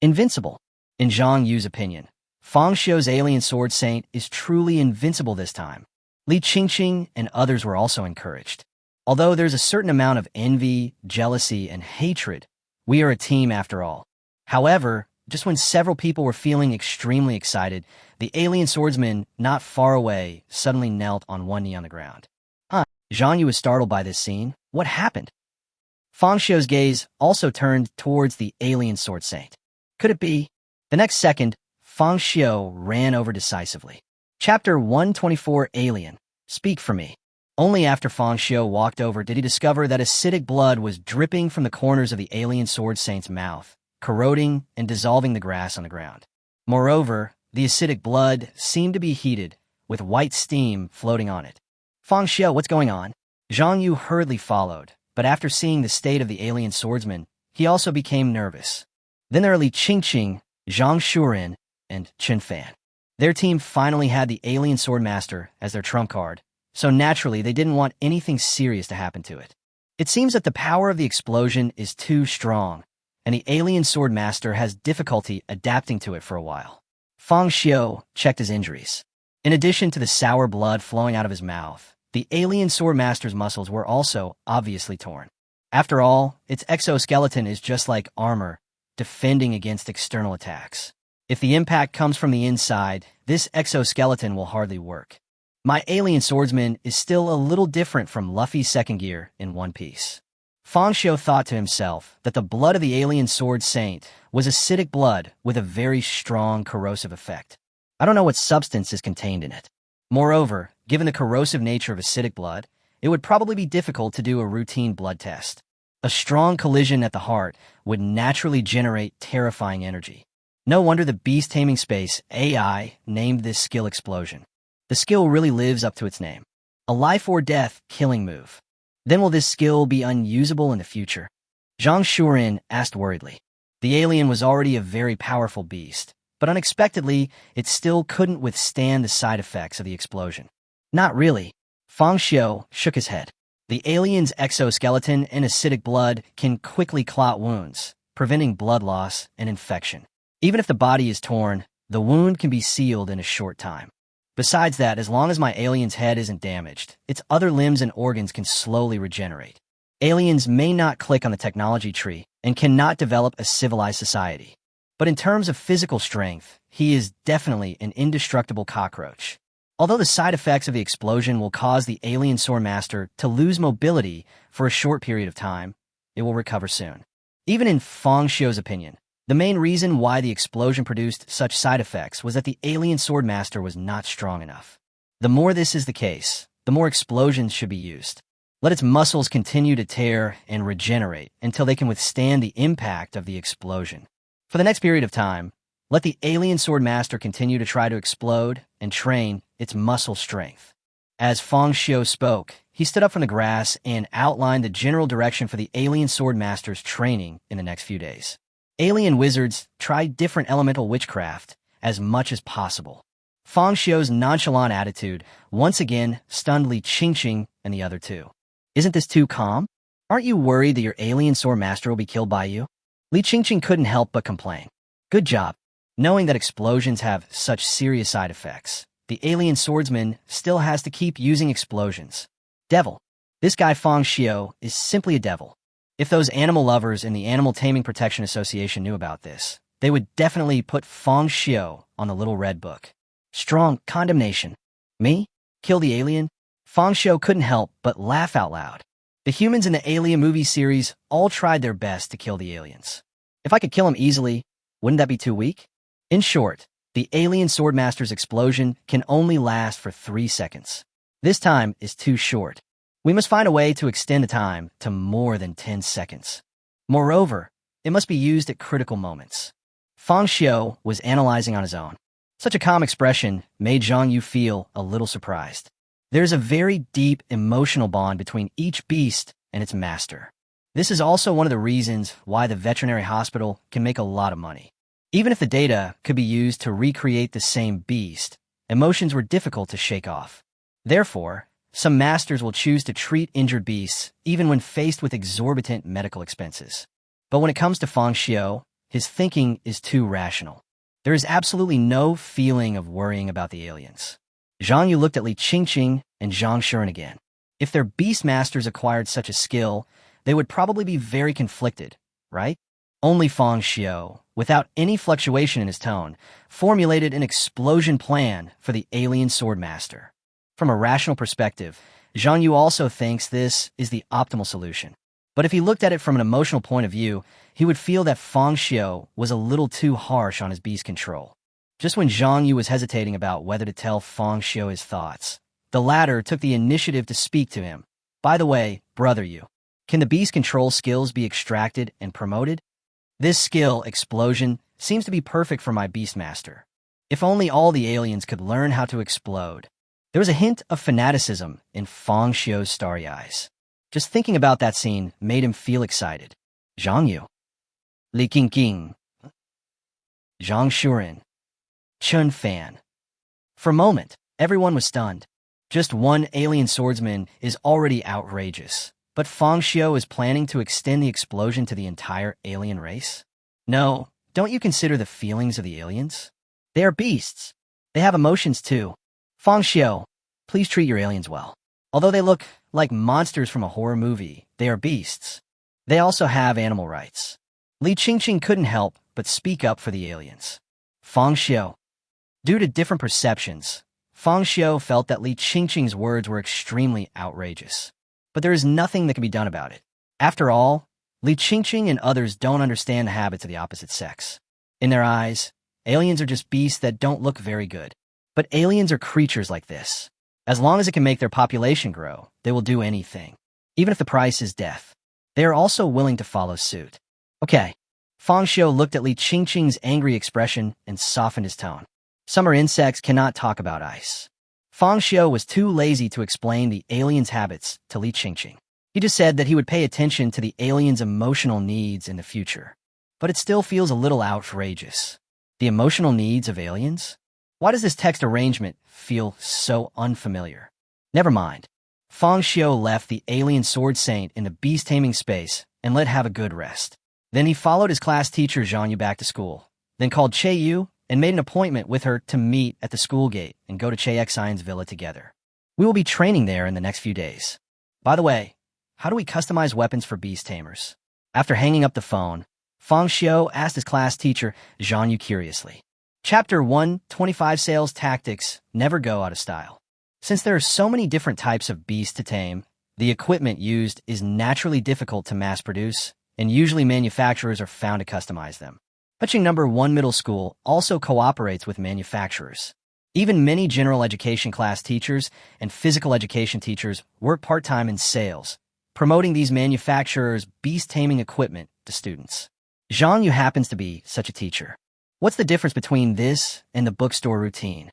Speaker 1: Invincible. In Zhang Yu's opinion, Fang Xiu's Alien Sword Saint is truly invincible this time. Li Qingqing and others were also encouraged. Although there's a certain amount of envy, jealousy, and hatred, we are a team after all. However, just when several people were feeling extremely excited, the alien swordsman not far away suddenly knelt on one knee on the ground. Zhang Yu was startled by this scene. What happened? Fang Xiu's gaze also turned towards the alien sword saint. Could it be? The next second, Fang Xiu ran over decisively. Chapter 124 Alien. Speak for me. Only after Fang Xiu walked over did he discover that acidic blood was dripping from the corners of the alien sword saint's mouth, corroding and dissolving the grass on the ground. Moreover, the acidic blood seemed to be heated, with white steam floating on it. Fang Xiu, what's going on? Zhang Yu hurriedly followed, but after seeing the state of the alien swordsman, he also became nervous. Then there are Li Qingqing, Zhang Shuren, and Chen Fan. Their team finally had the alien swordmaster as their trump card, so naturally they didn't want anything serious to happen to it. It seems that the power of the explosion is too strong, and the alien swordmaster has difficulty adapting to it for a while. Fang Xiu checked his injuries. In addition to the sour blood flowing out of his mouth, the alien swordmaster's muscles were also obviously torn. After all, its exoskeleton is just like armor, defending against external attacks. If the impact comes from the inside, this exoskeleton will hardly work. My alien swordsman is still a little different from Luffy's second gear in One Piece. Fang Xiu thought to himself that the blood of the alien sword saint was acidic blood with a very strong corrosive effect. I don't know what substance is contained in it. Moreover, given the corrosive nature of acidic blood, it would probably be difficult to do a routine blood test. A strong collision at the heart would naturally generate terrifying energy. No wonder the Beast-Taming Space AI named this skill Explosion. The skill really lives up to its name. A life or death killing move. Then will this skill be unusable in the future? Zhang Shuren asked worriedly. The alien was already a very powerful beast, but unexpectedly, it still couldn't withstand the side effects of the explosion. Not really. Fang Xiu shook his head. The alien's exoskeleton and acidic blood can quickly clot wounds, preventing blood loss and infection. Even if the body is torn, the wound can be sealed in a short time. Besides that, as long as my alien's head isn't damaged, its other limbs and organs can slowly regenerate. Aliens may not click on the technology tree and cannot develop a civilized society. But in terms of physical strength, he is definitely an indestructible cockroach. Although the side effects of the explosion will cause the alien swordmaster to lose mobility for a short period of time, it will recover soon. Even in Fang Xiu's opinion, the main reason why the explosion produced such side effects was that the alien swordmaster was not strong enough. The more this is the case, the more explosions should be used. Let its muscles continue to tear and regenerate until they can withstand the impact of the explosion. For the next period of time, let the alien swordmaster continue to try to explode and train its muscle strength. As Fang Xiu spoke, he stood up from the grass and outlined the general direction for the alien swordmaster's training in the next few days. Alien wizards tried different elemental witchcraft as much as possible. Fang Xiu's nonchalant attitude once again stunned Li Qingqing and the other two. Isn't this too calm? Aren't you worried that your alien sword master will be killed by you? Li Qingqing couldn't help but complain. Good job. Knowing that explosions have such serious side effects, the alien swordsman still has to keep using explosions. Devil. This guy Fang Xiu is simply a devil. If those animal lovers in the Animal Taming Protection Association knew about this, they would definitely put Fang Xiu on the little red book. Strong condemnation. Me? Kill the alien? Fang Xiu couldn't help but laugh out loud. The humans in the Alien movie series all tried their best to kill the aliens. If I could kill them easily, wouldn't that be too weak? In short, the alien swordmaster's explosion can only last for 3 seconds. This time is too short. We must find a way to extend the time to more than 10 seconds. Moreover, it must be used at critical moments. Fang Xiu was analyzing on his own. Such a calm expression made Zhang Yu feel a little surprised. There's a very deep emotional bond between each beast and its master. This is also one of the reasons why the veterinary hospital can make a lot of money. Even if the data could be used to recreate the same beast, emotions were difficult to shake off. Therefore, some masters will choose to treat injured beasts even when faced with exorbitant medical expenses. But when it comes to Fang Xiu, his thinking is too rational. There is absolutely no feeling of worrying about the aliens. Zhang Yu looked at Li Qingqing and Zhang Shuren again. If their beast masters acquired such a skill, they would probably be very conflicted, right? Only Fang Xiu, without any fluctuation in his tone, formulated an explosion plan for the alien swordmaster. From a rational perspective, Zhang Yu also thinks this is the optimal solution. But if he looked at it from an emotional point of view, he would feel that Fang Xiu was a little too harsh on his beast control. Just when Zhang Yu was hesitating about whether to tell Fang Xiu his thoughts, the latter took the initiative to speak to him. By the way, brother Yu, can the beast control skills be extracted and promoted? This skill, explosion, seems to be perfect for my beast master. If only all the aliens could learn how to explode. There was a hint of fanaticism in Fang Xiu's starry eyes. Just thinking about that scene made him feel excited. Zhang Yu, Li Qingqing, Zhang Shuren, Chun Fan. For a moment, everyone was stunned. Just one alien swordsman is already outrageous, but Fang Xiu is planning to extend the explosion to the entire alien race? No, don't you consider the feelings of the aliens? They are beasts. They have emotions too. Fang Xiu, please treat your aliens well. Although they look like monsters from a horror movie, they are beasts. They also have animal rights. Li Qingqing couldn't help but speak up for the aliens. Fang Xiu. Due to different perceptions, Fang Xiu felt that Li Qingqing's words were extremely outrageous. But there is nothing that can be done about it. After all, Li Qingqing and others don't understand the habits of the opposite sex. In their eyes, aliens are just beasts that don't look very good. But aliens are creatures like this. As long as it can make their population grow, they will do anything. Even if the price is death. They are also willing to follow suit. Okay. Fang Xiu looked at Li Qingqing's angry expression and softened his tone. Summer insects cannot talk about ice. Fang Xiu was too lazy to explain the aliens' habits to Li Qingqing. He just said that he would pay attention to the aliens' emotional needs in the future. But it still feels a little outrageous. The emotional needs of aliens? Why does this text arrangement feel so unfamiliar? Never mind. Fang Xiu left the alien sword saint in the beast-taming space and let have a good rest. Then he followed his class teacher Zhang Yu back to school, then called Che Yu and made an appointment with her to meet at the school gate and go to Che Xian's villa together. We will be training there in the next few days. By the way, how do we customize weapons for beast tamers? After hanging up the phone, Fang Xiu asked his class teacher Zhang Yu curiously. Chapter 125 Sales Tactics never go out of style. Since there are so many different types of beasts to tame, the equipment used is naturally difficult to mass produce, and usually manufacturers are found to customize them. Fetching number 1 middle school also cooperates with manufacturers. Even many general education class teachers and physical education teachers work part-time in sales, promoting these manufacturers' beast-taming equipment to students. Zhang Yu happens to be such a teacher. What's the difference between this and the bookstore routine?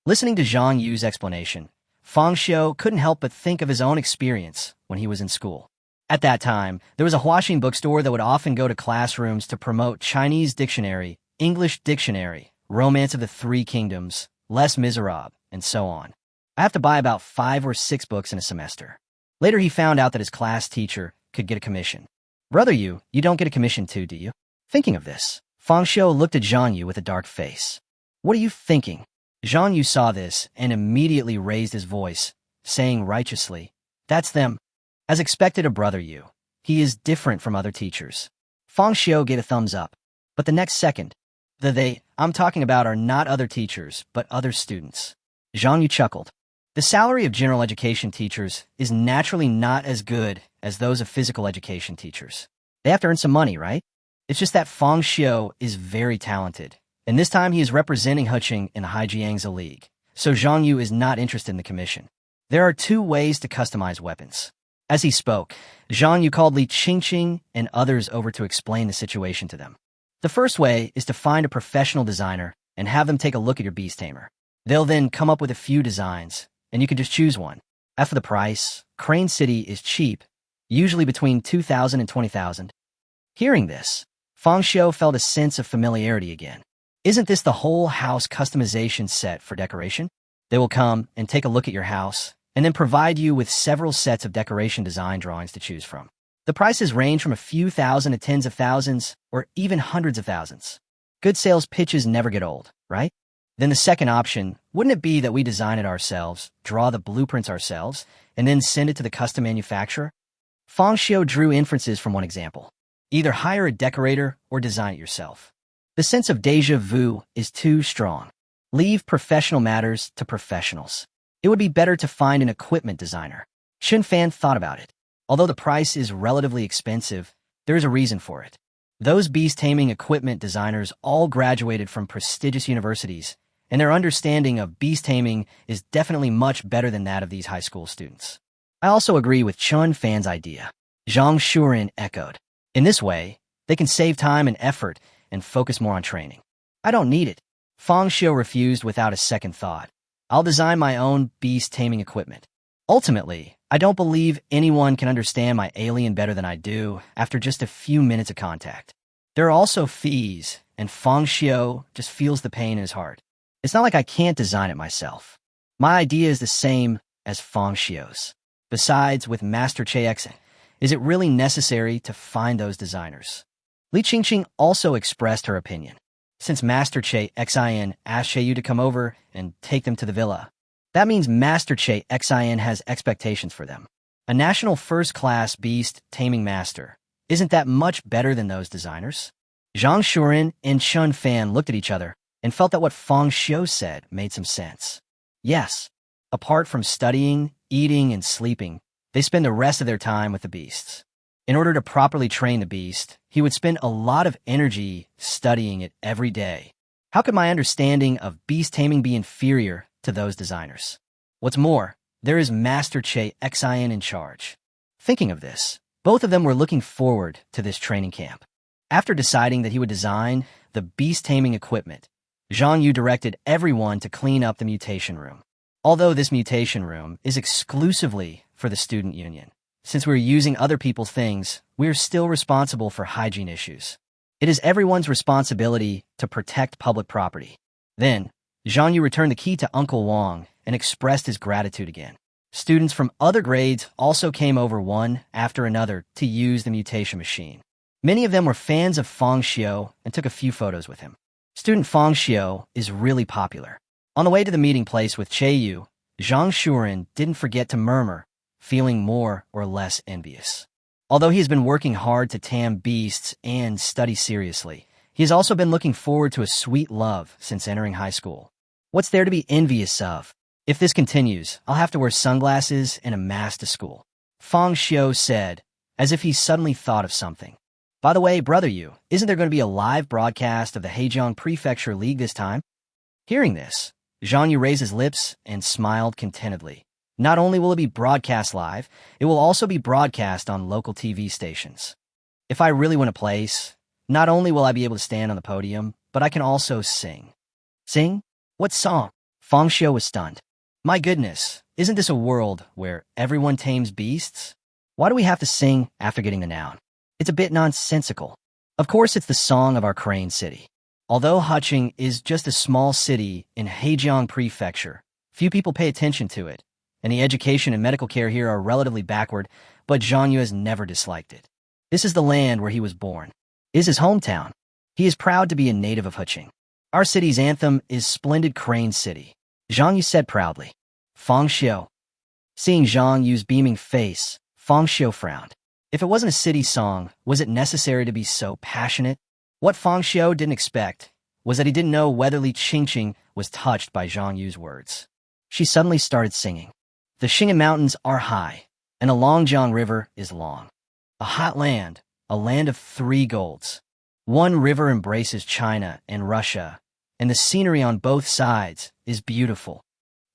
Speaker 1: Listening to Zhang Yu's explanation, Fang Xiu couldn't help but think of his own experience when he was in school. At that time, there was a Huaxing bookstore that would often go to classrooms to promote Chinese dictionary, English dictionary, Romance of the Three Kingdoms, Les Miserables, and so on. I have to buy about 5 or 6 books in a semester. Later he found out that his class teacher could get a commission. Brother Yu, you don't get a commission too, do you? Thinking of this, Fang Xiu looked at Zhang Yu with a dark face. What are you thinking? Zhang Yu saw this and immediately raised his voice, saying righteously, "That's them." As expected of Brother Yu, he is different from other teachers. Fang Xiu gave a thumbs up, but the next second, the they I'm talking about are not other teachers, but other students. Zhang Yu chuckled. The salary of general education teachers is naturally not as good as those of physical education teachers. They have to earn some money, right? It's just that Fang Xiu is very talented, and this time he is representing Huqing in the Haijiangzi League, so Zhang Yu is not interested in the commission. There are 2 ways to customize weapons. As he spoke, Zhang Yu called Li Qingqing and others over to explain the situation to them. The first way is to find a professional designer and have them take a look at your beast tamer. They'll then come up with a few designs, and you can just choose one. As for the price, Crane City is cheap, usually between 2,000 and 20,000. Hearing this, Fang Xiu felt a sense of familiarity again. Isn't this the whole house customization set for decoration? They will come and take a look at your house, and then provide you with several sets of decoration design drawings to choose from. The prices range from a few thousand to tens of thousands, or even hundreds of thousands. Good sales pitches never get old, right? Then the second option, wouldn't it be that we design it ourselves, draw the blueprints ourselves, and then send it to the custom manufacturer? Fang Xiu drew inferences from one example. Either hire a decorator or design it yourself. The sense of déjà vu is too strong. Leave professional matters to professionals. It would be better to find an equipment designer. Xun Fan thought about it. Although the price is relatively expensive, there is a reason for it. Those beast-taming equipment designers all graduated from prestigious universities, and their understanding of beast-taming is definitely much better than that of these high school students. I also agree with Xun Fan's idea. Zhang Shuren echoed. In this way, they can save time and effort and focus more on training. I don't need it. Fang Xiu refused without a second thought. I'll design my own beast-taming equipment. Ultimately, I don't believe anyone can understand my alien better than I do after just a few minutes of contact. There are also fees, and Fang Xiu just feels the pain in his heart. It's not like I can't design it myself. My idea is the same as Fang Xiu's. Besides, with Master Che X, is it really necessary to find those designers? Li Qingqing also expressed her opinion. Since Master Che Xin asked Che Yu to come over and take them to the villa, that means Master Che Xin has expectations for them. A national first-class beast-taming master. Isn't that much better than those designers? Zhang Shuren and Xun Fan looked at each other and felt that what Fang Xiu said made some sense. Yes, apart from studying, eating, and sleeping, they spend the rest of their time with the beasts. In order to properly train the beast, he would spend a lot of energy studying it every day. How could my understanding of beast taming be inferior to those designers? What's more, there is Master Che Xin in charge. Thinking of this, both of them were looking forward to this training camp. After deciding that he would design the beast taming equipment, Zhang Yu directed everyone to clean up the mutation room. Although this mutation room is exclusively for the student union, since we're using other people's things, we're still responsible for hygiene issues. It is everyone's responsibility to protect public property. Then, Zhang Yu returned the key to Uncle Wang and expressed his gratitude again. Students from other grades also came over one after another to use the mutation machine. Many of them were fans of Fang Xiu and took a few photos with him. Student Fang Xiu is really popular. On the way to the meeting place with Che Yu, Zhang Shuren didn't forget to murmur, feeling more or less envious. Although he has been working hard to tame beasts and study seriously, he has also been looking forward to a sweet love since entering high school. What's there to be envious of? If this continues, I'll have to wear sunglasses and a mask to school. Fang Xiu said, as if he suddenly thought of something. By the way, Brother Yu, isn't there going to be a live broadcast of the Heijiang Prefecture League this time? Hearing this, Zhang Yu raised his lips and smiled contentedly. Not only will it be broadcast live, it will also be broadcast on local TV stations. If I really win a place, not only will I be able to stand on the podium, but I can also sing. Sing? What song? Fang Xiu was stunned. My goodness, isn't this a world where everyone tames beasts? Why do we have to sing after getting the noun? It's a bit nonsensical. Of course, it's the song of our Crane City. Although Huqing is just a small city in Heijiang Prefecture, few people pay attention to it, and the education and medical care here are relatively backward, but Zhang Yu has never disliked it. This is the land where he was born. It is his hometown. He is proud to be a native of Huqing. Our city's anthem is Splendid Crane City, Zhang Yu said proudly. Fang Xiu. Seeing Zhang Yu's beaming face, Fang Xiu frowned. If it wasn't a city song, was it necessary to be so passionate? What Fang Xiu didn't expect was that he didn't know whether Li Qingqing was touched by Zhang Yu's words. She suddenly started singing. The Xing'an Mountains are high, and the Longjiang River is long. A hot land, a land of 3 golds. One river embraces China and Russia, and the scenery on both sides is beautiful.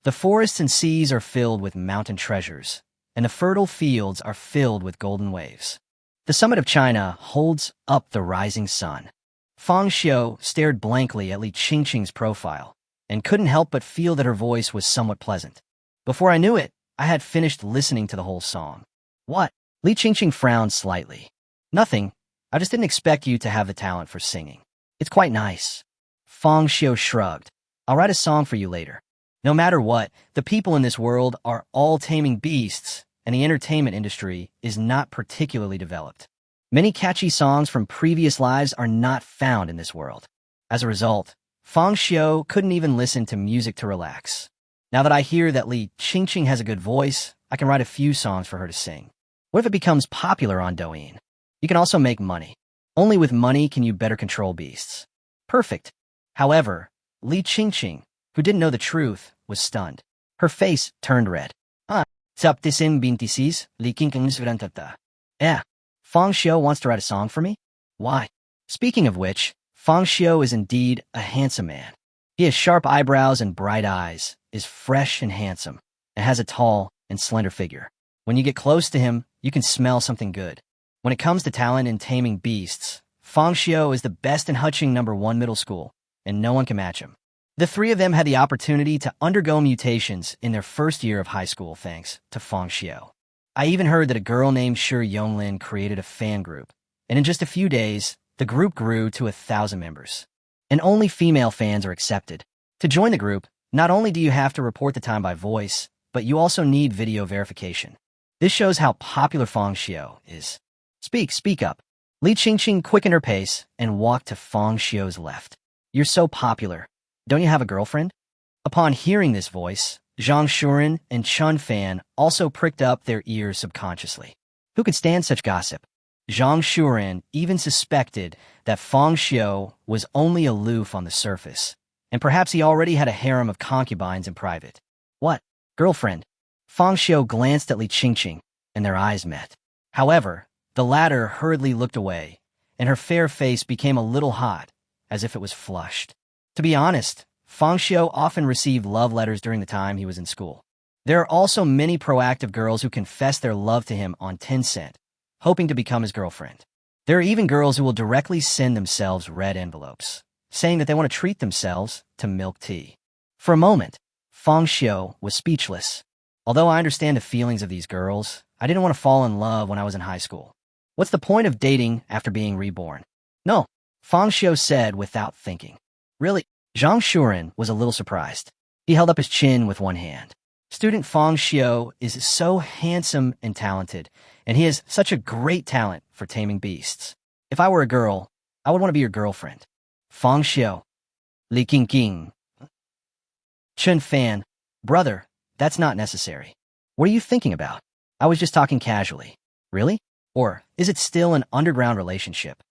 Speaker 1: The forests and seas are filled with mountain treasures, and the fertile fields are filled with golden waves. The summit of China holds up the rising sun. Fang Xiu stared blankly at Li Qingqing's profile, and couldn't help but feel that her voice was somewhat pleasant. Before I knew it, I had finished listening to the whole song. What? Li Qingqing frowned slightly. Nothing. I just didn't expect you to have the talent for singing. It's quite nice. Fang Xiu shrugged. I'll write a song for you later. No matter what, the people in this world are all taming beasts, and the entertainment industry is not particularly developed. Many catchy songs from previous lives are not found in this world. As a result, Fang Xiu couldn't even listen to music to relax. Now that I hear that Li Qingqing has a good voice, I can write a few songs for her to sing. What if it becomes popular on Douyin? You can also make money. Only with money can you better control beasts. Perfect. However, Li Qingqing, who didn't know the truth, was stunned. Her face turned red. Saptisim bintisis, Li Qingqing's vrantata. Fang Xiu wants to write a song for me? Why? Speaking of which, Fang Xiu is indeed a handsome man. He has sharp eyebrows and bright eyes, is fresh and handsome, and has a tall and slender figure. When you get close to him, you can smell something good. When it comes to talent in taming beasts, Fang Xiu is the best in Huqing No. 1 middle school, and no one can match him. The 3 of them had the opportunity to undergo mutations in their first year of high school thanks to Fang Xiu. I even heard that a girl named Shi Yonglin created a fan group, and in just a few days, the group grew to 1,000 members. And only female fans are accepted. To join the group, not only do you have to report the time by voice, but you also need video verification. This shows how popular Fang Xiu is. Speak up. Li Qingqing quickened her pace and walked to Fang Xiu's left. You're so popular. Don't you have a girlfriend? Upon hearing this voice, Zhang Shuren and Chun Fan also pricked up their ears subconsciously. Who could stand such gossip? Zhang Shuren even suspected that Fang Xiu was only aloof on the surface, and perhaps he already had a harem of concubines in private. What? Girlfriend? Fang Xiu glanced at Li Qingqing, and their eyes met. However, the latter hurriedly looked away, and her fair face became a little hot, as if it was flushed. To be honest, Fang Xiu often received love letters during the time he was in school. There are also many proactive girls who confess their love to him on Tencent, hoping to become his girlfriend. There are even girls who will directly send themselves red envelopes, saying that they want to treat themselves to milk tea. For a moment, Fang Xiu was speechless. Although I understand the feelings of these girls, I didn't want to fall in love when I was in high school. What's the point of dating after being reborn? No, Fang Xiu said without thinking. Really? Zhang Shuren was a little surprised. He held up his chin with one hand. Student Fang Xiu is so handsome and talented, and he has such a great talent for taming beasts. If I were a girl, I would want to be your girlfriend. Fang Xiu. Li Qingqing. Chun Fan. Brother, that's not necessary. What are you thinking about? I was just talking casually. Really? Or is it still an underground relationship?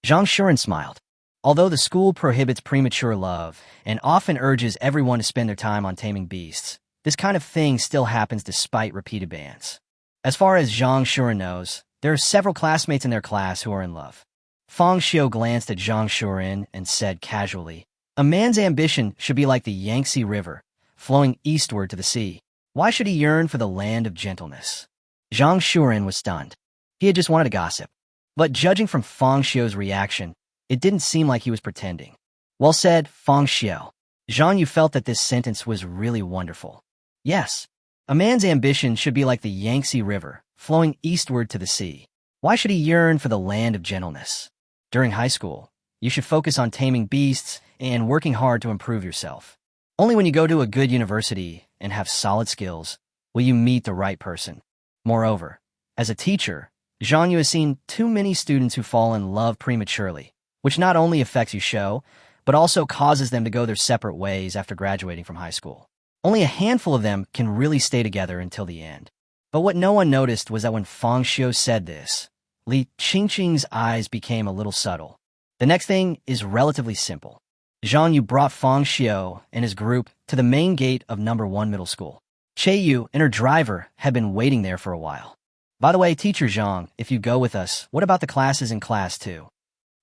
Speaker 1: Zhang Shuren smiled. Although the school prohibits premature love and often urges everyone to spend their time on taming beasts, this kind of thing still happens despite repeated bans. As far as Zhang Shuren knows, there are several classmates in their class who are in love. Fang Xiu glanced at Zhang Shuren and said casually, a man's ambition should be like the Yangtze River, flowing eastward to the sea. Why should he yearn for the land of gentleness? Zhang Shuren was stunned. He had just wanted to gossip. But judging from Fang Xiu's reaction, it didn't seem like he was pretending. Well said, Fang Xiu. Zhang Yu felt that this sentence was really wonderful. Yes, a man's ambition should be like the Yangtze River, flowing eastward to the sea. Why should he yearn for the land of gentleness? During high school, you should focus on taming beasts and working hard to improve yourself. Only when you go to a good university and have solid skills will you meet the right person? Moreover, as a teacher, Zhang Yu has seen too many students who fall in love prematurely, which not only affects Yu, but also causes them to go their separate ways after graduating from high school. Only a handful of them can really stay together until the end. But what no one noticed was that when Fang Xiu said this, Li Qingqing's eyes became a little subtle. The next thing is relatively simple. Zhang Yu brought Fang Xiu and his group to the main gate of number 1 middle school. Che Yu and her driver had been waiting there for a while. By the way, Teacher Zhang, if you go with us, what about the classes in class 2?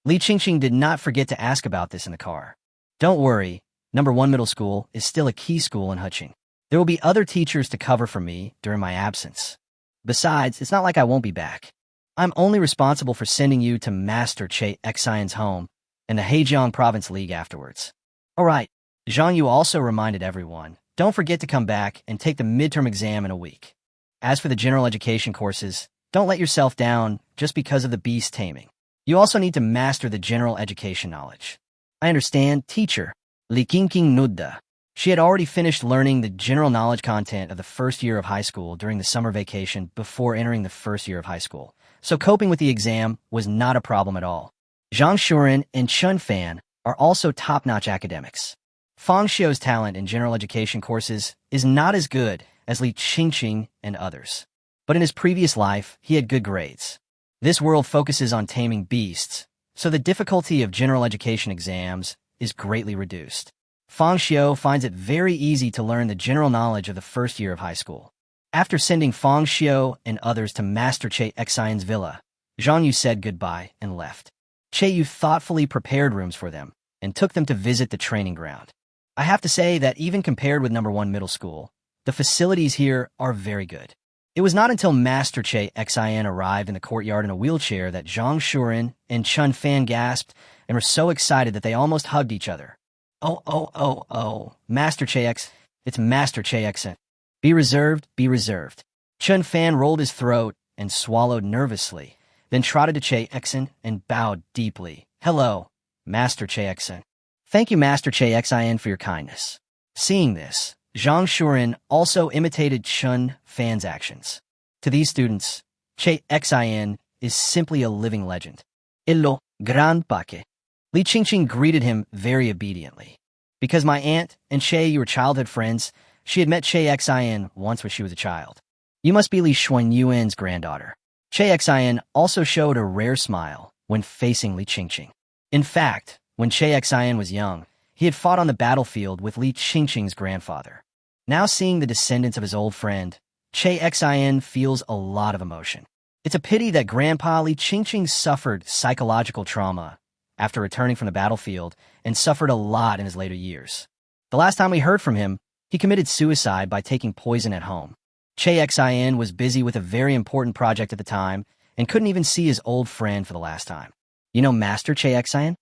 Speaker 1: Li Qingqing did not forget to ask about this in the car. Don't worry, number 1 middle school is still a key school in Huqing. There will be other teachers to cover for me during my absence. Besides, it's not like I won't be back. I'm only responsible for sending you to Master Che Xian's home and the Hejiang Province League afterwards. Alright, Zhang Yu also reminded everyone, don't forget to come back and take the midterm exam in a week. As for the general education courses, don't let yourself down just because of the Beast-Taming. You also need to master the general education knowledge. I understand, teacher. Li Qingqing nudda. She had already finished learning the general knowledge content of the first year of high school during the summer vacation before entering the first year of high school, so coping with the exam was not a problem at all. Zhang Shuren and Chun Fan are also top-notch academics. Fang Xiu's talent in general education courses is not as good as Li Qingqing and others. But in his previous life, he had good grades. This world focuses on taming beasts, so the difficulty of general education exams is greatly reduced. Fang Xiu finds it very easy to learn the general knowledge of the first year of high school. After sending Fang Xiu and others to Master Che Xian's villa, Zhang Yu said goodbye and left. Che Yu thoughtfully prepared rooms for them and took them to visit the training ground. I have to say that even compared with number 1 middle school, the facilities here are very good. It was not until Master Che Xian arrived in the courtyard in a wheelchair that Zhang Shuren and Chun Fan gasped and were so excited that they almost hugged each other. Oh, Master Che X, it's Master Che Xian. Be reserved, be reserved. Chun Fan rolled his throat and swallowed nervously, then trotted to Che Xian and bowed deeply. Hello, Master Che Xian. Thank you, Master Che Xian, for your kindness. Seeing this, Zhang Shuren also imitated Chun Fan's actions. To these students, Che Xian is simply a living legend. Illo, gran paque. Li Qingqing greeted him very obediently. Because my aunt and Che were childhood friends, she had met Che Xian once when she was a child. You must be Li Xuanyuan's granddaughter. Che Xian also showed a rare smile when facing Li Qingqing. In fact, when Che Xian was young, he had fought on the battlefield with Li Qingqing's grandfather. Now seeing the descendants of his old friend, Che Xian feels a lot of emotion. It's a pity that Grandpa Li Qingqing suffered psychological trauma after returning from the battlefield and suffered a lot in his later years. The last time we heard from him, he committed suicide by taking poison at home. Che Xian was busy with a very important project at the time and couldn't even see his old friend for the last time. You know Master Che Xian?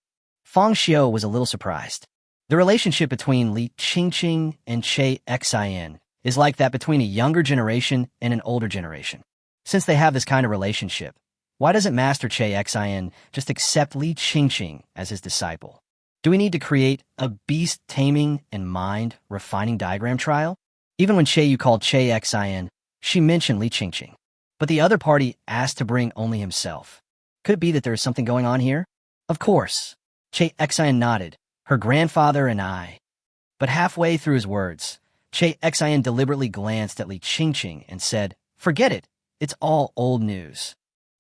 Speaker 1: Fang Xiu was a little surprised. The relationship between Li Qingqing and Che Xian is like that between a younger generation and an older generation. Since they have this kind of relationship, why doesn't Master Che Xian just accept Li Qingqing as his disciple? Do we need to create a beast-taming and mind-refining diagram trial? Even when Che Yu called Che Xian, she mentioned Li Qingqing. But the other party asked to bring only himself. Could it be that there is something going on here? Of course. Che Xian nodded, her grandfather and I. But halfway through his words, Che Xian deliberately glanced at Li Qingqing and said, forget it, it's all old news.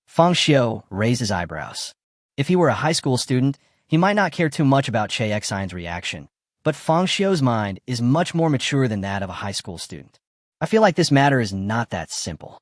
Speaker 1: Fang Xiu raised his eyebrows. If he were a high school student, he might not care too much about Che Xian's reaction, but Fang Xiu's mind is much more mature than that of a high school student. I feel like this matter is not that simple.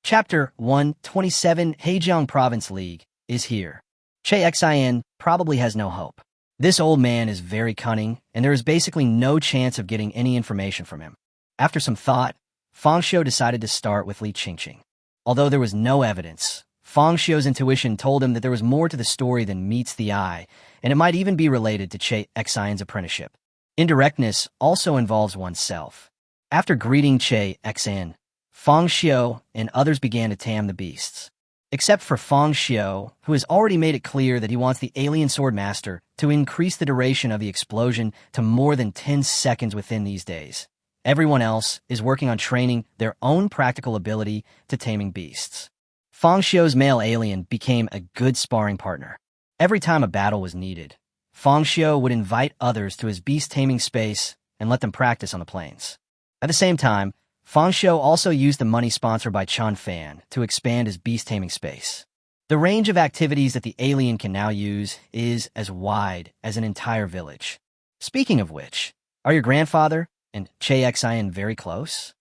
Speaker 1: Chapter 127 Hejiang Province League is here. Che Xian probably has no hope. This old man is very cunning, and there is basically no chance of getting any information from him. After some thought, Fang Xiu decided to start with Li Qingqing. Although there was no evidence, Fang Xiu's intuition told him that there was more to the story than meets the eye, and it might even be related to Che Xian's apprenticeship. Indirectness also involves oneself. After greeting Che Xian, Fang Xiu and others began to tame the beasts. Except for Fang Xiu, who has already made it clear that he wants the alien sword master to increase the duration of the explosion to more than 10 seconds within these days. Everyone else is working on training their own practical ability to taming beasts. Fang Xiu's male alien became a good sparring partner. Every time a battle was needed, Fang Xiu would invite others to his beast-taming space and let them practice on the plains. At the same time, Fang Xiu also used the money sponsored by Chun Fan to expand his beast-taming space. The range of activities that the alien can now use is as wide as an entire village. Speaking of which, are your grandfather and Che Xian very close?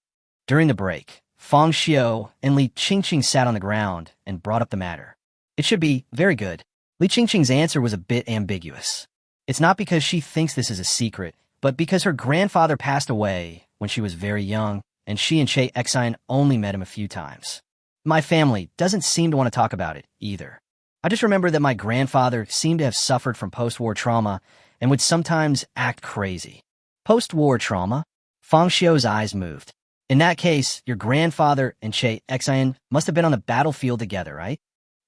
Speaker 1: During the break, Fang Xiu and Li Qingqing sat on the ground and brought up the matter. It should be very good. Li Qingqing's answer was a bit ambiguous. It's not because she thinks this is a secret, but because her grandfather passed away when she was very young, and she and Che Xian only met him a few times. My family doesn't seem to want to talk about it, either. I just remember that my grandfather seemed to have suffered from post-war trauma and would sometimes act crazy. Post-war trauma? Fang Xiu's eyes moved. In that case, your grandfather and Che Xian must have been on the battlefield together, right?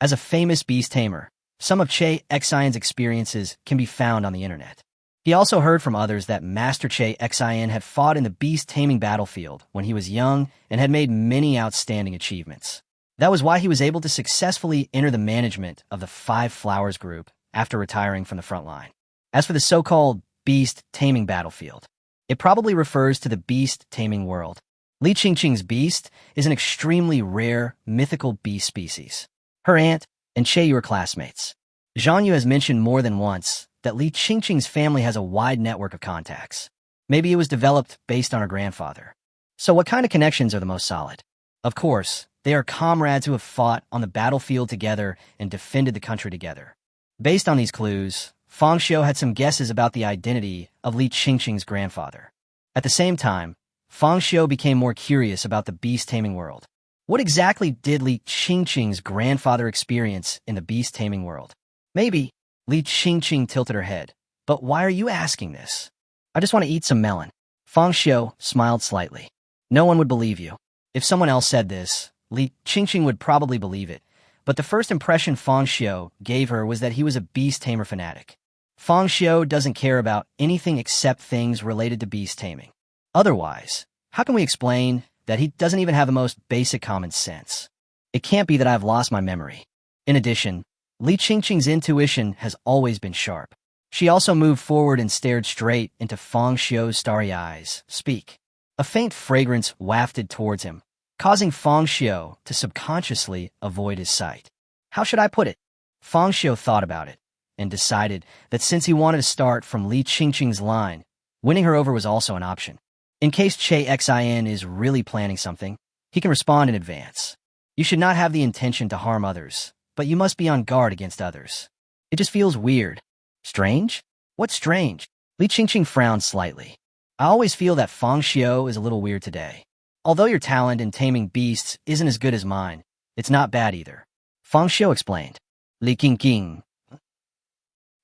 Speaker 1: As a famous beast tamer, some of Che Xian's experiences can be found on the internet. He also heard from others that Master Che Xian had fought in the beast-taming battlefield when he was young and had made many outstanding achievements. That was why he was able to successfully enter the management of the Five Flowers group after retiring from the front line. As for the so-called beast-taming battlefield, it probably refers to the beast-taming world. Li Qingqing's beast is an extremely rare, mythical beast species. Her aunt and Che Yu are classmates. Zhang Yu has mentioned more than once that Li Qingqing's family has a wide network of contacts. Maybe it was developed based on her grandfather. So what kind of connections are the most solid? Of course, they are comrades who have fought on the battlefield together and defended the country together. Based on these clues, Fang Xiu had some guesses about the identity of Li Qingqing's grandfather. At the same time, Fang Xiu became more curious about the beast-taming world. What exactly did Li Qingqing's grandfather experience in the beast-taming world? Maybe. Li Qingqing tilted her head. But why are you asking this? I just want to eat some melon. Fang Xiu smiled slightly. No one would believe you. If someone else said this, Li Qingqing would probably believe it. But the first impression Fang Xiu gave her was that he was a beast-tamer fanatic. Fang Xiu doesn't care about anything except things related to beast-taming. Otherwise, how can we explain that he doesn't even have the most basic common sense? It can't be that I've lost my memory. In addition, Li Qingqing's intuition has always been sharp. She also moved forward and stared straight into Fang Xiu's starry eyes. Speak. A faint fragrance wafted towards him, causing Fang Xiu to subconsciously avoid his sight. How should I put it? Fang Xiu thought about it and decided that since he wanted to start from Li Qingqing's line, winning her over was also an option. In case Che Xian is really planning something, he can respond in advance. You should not have the intention to harm others, but you must be on guard against others. It just feels weird. Strange? What's strange? Li Qingqing frowned slightly. I always feel that Fang Xiu is a little weird today. Although your talent in taming beasts isn't as good as mine, it's not bad either. Fang Xiu explained. Li Qingqing.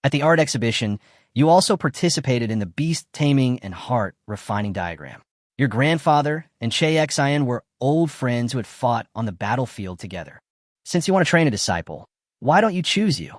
Speaker 1: At the art exhibition, you also participated in the beast-taming and heart refining diagram. Your grandfather and Che Xian were old friends who had fought on the battlefield together. Since you want to train a disciple, why don't you choose you?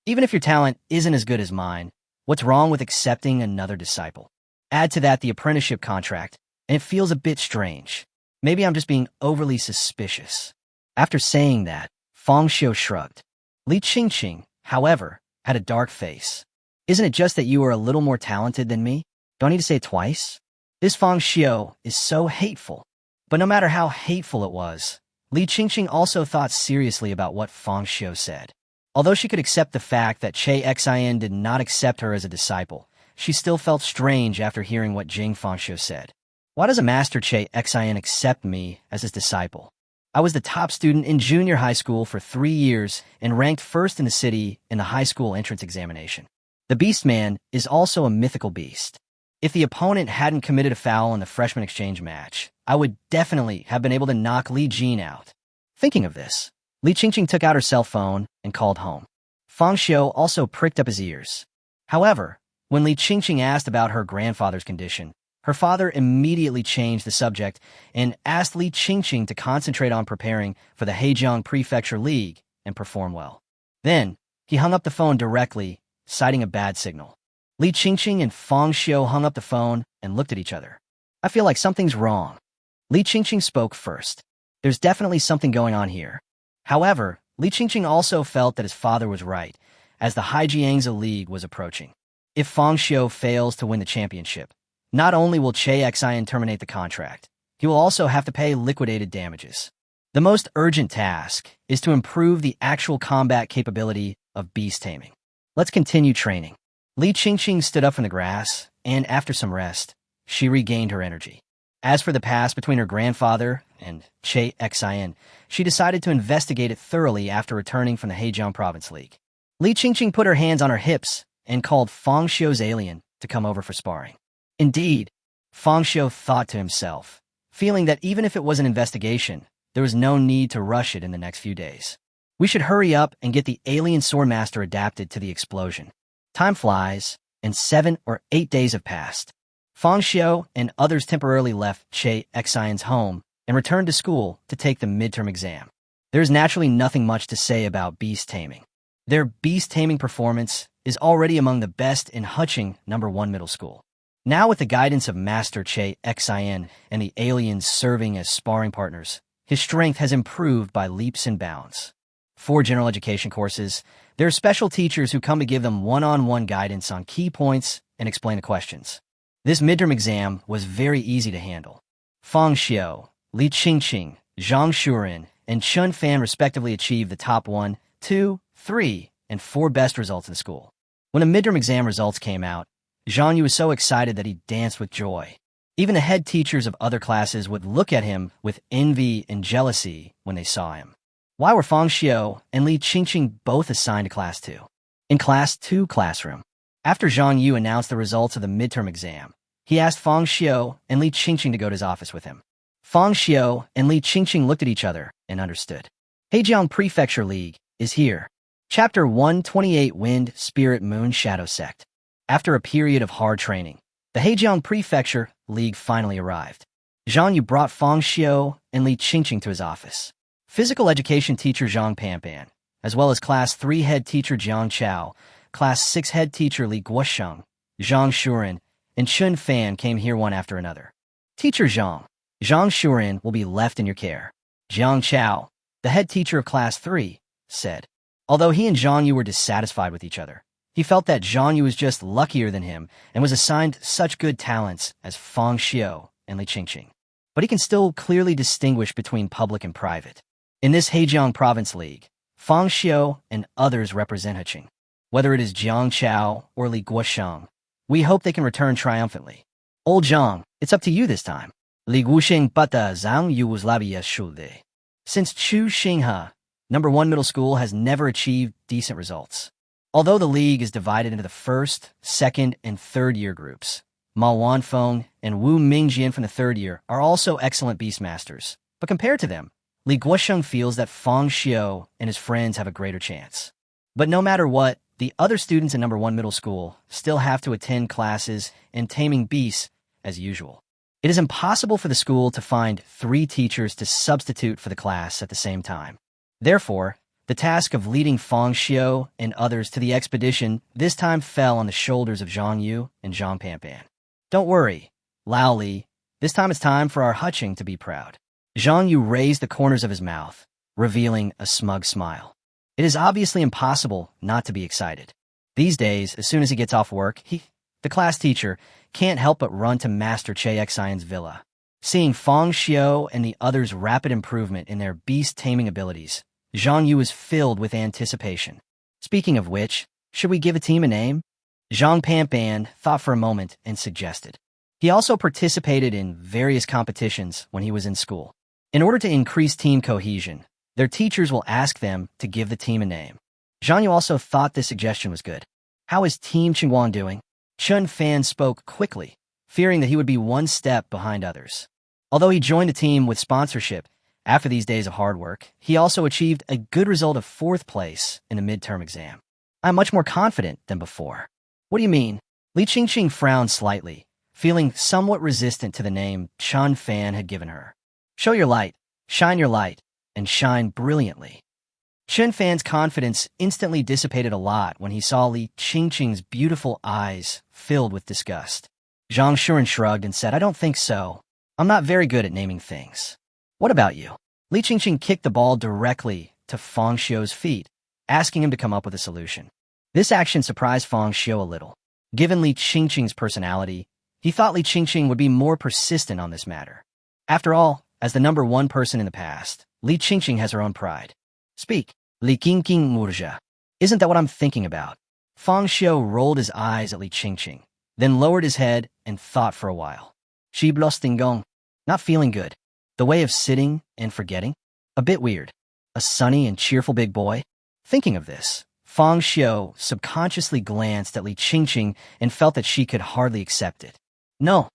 Speaker 1: Even if your talent isn't as good as mine, what's wrong with accepting another disciple? Add to that the apprenticeship contract, and it feels a bit strange. Maybe I'm just being overly suspicious. After saying that, Fang Xiu shrugged. Li Qingqing, however, had a dark face. Isn't it just that you are a little more talented than me? Do I need to say it twice? This Fang Xiu is so hateful. But no matter how hateful it was, Li Qingqing also thought seriously about what Fang Xiu said. Although she could accept the fact that Che Xian did not accept her as a disciple, she still felt strange after hearing what Fang Xiu said. Why doesn't Master Che Xian accept me as his disciple? I was the top student in junior high school for 3 years and ranked first in the city in the high school entrance examination. The Beast Man is also a mythical beast. If the opponent hadn't committed a foul in the freshman exchange match, I would definitely have been able to knock Li Jin out. Thinking of this, Li Qingqing took out her cell phone and called home. Fang Xiu also pricked up his ears. However, when Li Qingqing asked about her grandfather's condition, her father immediately changed the subject and asked Li Qingqing to concentrate on preparing for the Hejiang Prefecture League and perform well. Then, he hung up the phone directly, citing a bad signal. Li Qingqing and Fang Xiu hung up the phone and looked at each other. I feel like something's wrong. Li Qingqing spoke first. There's definitely something going on here. However, Li Qingqing also felt that his father was right, as the Haijiangzi League was approaching. If Fang Xiu fails to win the championship, not only will Che Xian terminate the contract, he will also have to pay liquidated damages. The most urgent task is to improve the actual combat capability of beast-taming. Let's continue training. Li Qingqing stood up from the grass, and after some rest, she regained her energy. As for the past between her grandfather and Che Xian, she decided to investigate it thoroughly after returning from the Hejiang Province League. Li Qingqing put her hands on her hips and called Fang Xiu's alien to come over for sparring. Indeed, Fang Xiu thought to himself, feeling that even if it was an investigation, there was no need to rush it in the next few days. We should hurry up and get the alien swordmaster adapted to the explosion. Time flies, and 7 or 8 days have passed. Fang Xiu and others temporarily left Che Xian's home and returned to school to take the midterm exam. There is naturally nothing much to say about beast-taming. Their beast-taming performance is already among the best in Huching No. 1 Middle School. Now with the guidance of Master Che Xian and the aliens serving as sparring partners, his strength has improved by leaps and bounds. For general education courses, there are special teachers who come to give them one-on-one guidance on key points and explain the questions. This midterm exam was very easy to handle. Fang Xiu, Li Qingqing, Zhang Shuren, and Chun Fan respectively achieved the top 1, 2, 3, and 4 best results in school. When the midterm exam results came out, Zhang Yu was so excited that he danced with joy. Even the head teachers of other classes would look at him with envy and jealousy when they saw him. Why were Fang Xiu and Li Qingqing both assigned to Class 2? In Class 2 classroom, after Zhang Yu announced the results of the midterm exam, he asked Fang Xiu and Li Qingqing to go to his office with him. Fang Xiu and Li Qingqing looked at each other and understood. Hejiang Prefecture League is here. Chapter 128 Wind, Spirit, Moon, Shadow Sect. After a period of hard training, the Hejiang Prefecture League finally arrived. Zhang Yu brought Fang Xiu and Li Qingqing to his office. Physical education teacher Zhang Panpan, as well as Class 3 head teacher Jiang Chao, Class 6 head teacher Li Guosheng, Zhang Shuren, and Chun Fan came here one after another. Teacher Zhang Shuren will be left in your care. Jiang Chao, the head teacher of Class 3, said. Although he and Zhang Yu were dissatisfied with each other, he felt that Zhang Yu was just luckier than him and was assigned such good talents as Fang Xiu and Li Qingqing. But he can still clearly distinguish between public and private. In this Hejiang Province League, Fang Xiu and others represent Huching. Whether it is Jiang Chao or Li Guosheng, we hope they can return triumphantly. Old Zhang, it's up to you this time. Li Guosheng bata Zhang Yu was labia shulde. Since Chu Xinghe, No. 1 Middle School has never achieved decent results. Although the league is divided into the first, second, and third year groups, Ma Wanfeng and Wu Mingjian from the third year are also excellent beastmasters. But compared to them, Li Guosheng feels that Fang Xiu and his friends have a greater chance. But no matter what, the other students in No. 1 Middle School still have to attend classes and taming beasts as usual. It is impossible for the school to find 3 teachers to substitute for the class at the same time. Therefore, the task of leading Fang Xiu and others to the expedition this time fell on the shoulders of Zhang Yu and Zhang Panpan. Don't worry, Lao Li, this time it's time for our Huching to be proud. Zhang Yu raised the corners of his mouth, revealing a smug smile. It is obviously impossible not to be excited. These days, as soon as he gets off work, the class teacher, can't help but run to Master Che Xian's villa. Seeing Fang Xiu and the others' rapid improvement in their beast-taming abilities, Zhang Yu is filled with anticipation. Speaking of which, should we give a team a name? Zhang Panpan thought for a moment and suggested. He also participated in various competitions when he was in school. In order to increase team cohesion, their teachers will ask them to give the team a name. Zhang Yu also thought this suggestion was good. How is Team Qingguang doing? Chun Fan spoke quickly, fearing that he would be one step behind others. Although he joined the team with sponsorship, after these days of hard work, he also achieved a good result of 4th place in the midterm exam. I'm much more confident than before. What do you mean? Li Qingqing frowned slightly, feeling somewhat resistant to the name Chun Fan had given her. Show your light, and shine brilliantly. Chun Fan's confidence instantly dissipated a lot when he saw Li Qingqing's beautiful eyes filled with disgust. Zhang Shuren shrugged and said, I don't think so. I'm not very good at naming things. What about you? Li Qingqing kicked the ball directly to Fang Xiu's feet, asking him to come up with a solution. This action surprised Fang Xiu a little. Given Li Qingqing's personality, he thought Li Qingqing would be more persistent on this matter. After all, as the number one person in the past, Li Qingqing has her own pride. Speak, Li Qingqing Murja. Isn't that what I'm thinking about? Fang Xiu rolled his eyes at Li Qingqing, then lowered his head and thought for a while. Shi Blostingong. Not feeling good. The way of sitting and forgetting? A bit weird. A sunny and cheerful big boy? Thinking of this, Fang Xiu subconsciously glanced at Li Qingqing and felt that she could hardly accept it. No.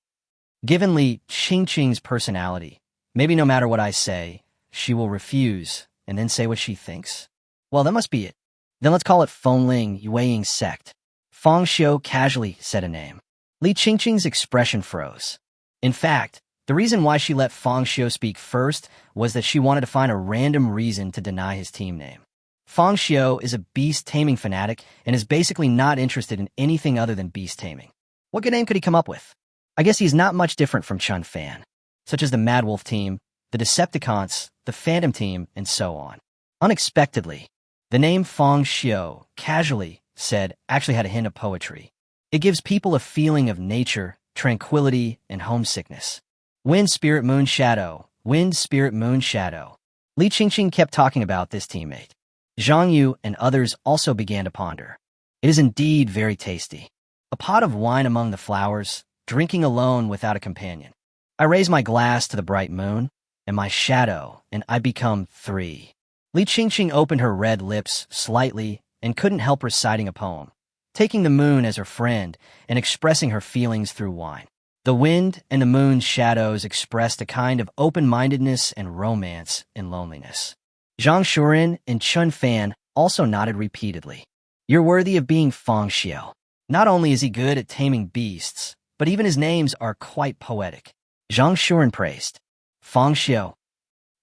Speaker 1: Given Li Qingqing's personality, maybe no matter what I say, she will refuse and then say what she thinks. Well, that must be it. Then let's call it Fengling Yueying sect. Fang Xiu casually said a name. Li Qingqing's expression froze. In fact, the reason why she let Fang Xiu speak first was that she wanted to find a random reason to deny his team name. Fang Xiu is a beast-taming fanatic and is basically not interested in anything other than beast-taming. What good name could he come up with? I guess he's not much different from Chun Fan, such as the Mad Wolf team, the Decepticons, the Phantom team, and so on. Unexpectedly, the name Fang Xiu, casually said, actually had a hint of poetry. It gives people a feeling of nature, tranquility, and homesickness. Wind, Spirit, Moon, Shadow. Wind, Spirit, Moon, Shadow. Li Qingqing kept talking about this teammate. Zhang Yu and others also began to ponder. It is indeed very tasty. A pot of wine among the flowers, drinking alone without a companion. I raise my glass to the bright moon, and my shadow, and I become 3. Li Qingqing opened her red lips slightly and couldn't help reciting a poem, taking the moon as her friend and expressing her feelings through wine. The wind and the moon's shadows expressed a kind of open-mindedness and romance in loneliness. Zhang Shuren and Chun Fan also nodded repeatedly. You're worthy of being Fang Xiu. Not only is he good at taming beasts, but even his names are quite poetic. Zhang Shuren praised. Fang Xiu.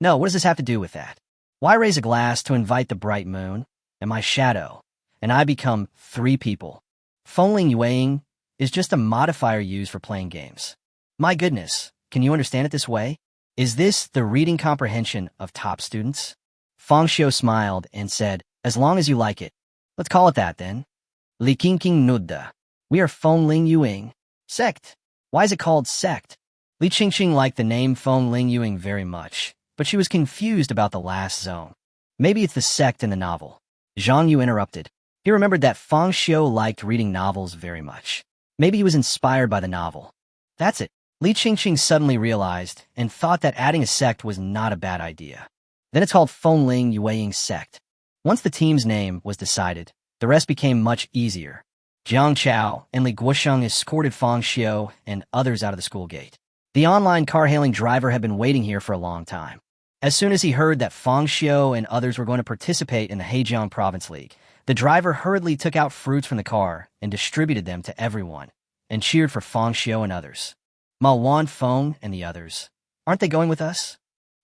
Speaker 1: No, what does this have to do with that? Why raise a glass to invite the bright moon and my shadow, and I become 3 people? Fengling Yueying is just a modifier used for playing games. My goodness, can you understand it this way? Is this the reading comprehension of top students? Fang Xiu smiled and said, as long as you like it. Let's call it that then. Li Qingqing Nudda. We are Fengling Yueying. Sect. Why is it called sect? Li Qingqing liked the name Fengling Yueying very much, but she was confused about the last zone. Maybe it's the sect in the novel. Zhang Yu interrupted. He remembered that Fang Xiu liked reading novels very much. Maybe he was inspired by the novel. That's it. Li Qingqing suddenly realized and thought that adding a sect was not a bad idea. Then it's called Fengling Yueying sect. Once the team's name was decided, the rest became much easier. Jiang Chao and Li Guosheng escorted Fang Xiu and others out of the school gate. The online car-hailing driver had been waiting here for a long time. As soon as he heard that Fang Xiu and others were going to participate in the Hejiang Province League, the driver hurriedly took out fruits from the car and distributed them to everyone, and cheered for Fang Xiu and others. Ma Wan Feng and the others. Aren't they going with us?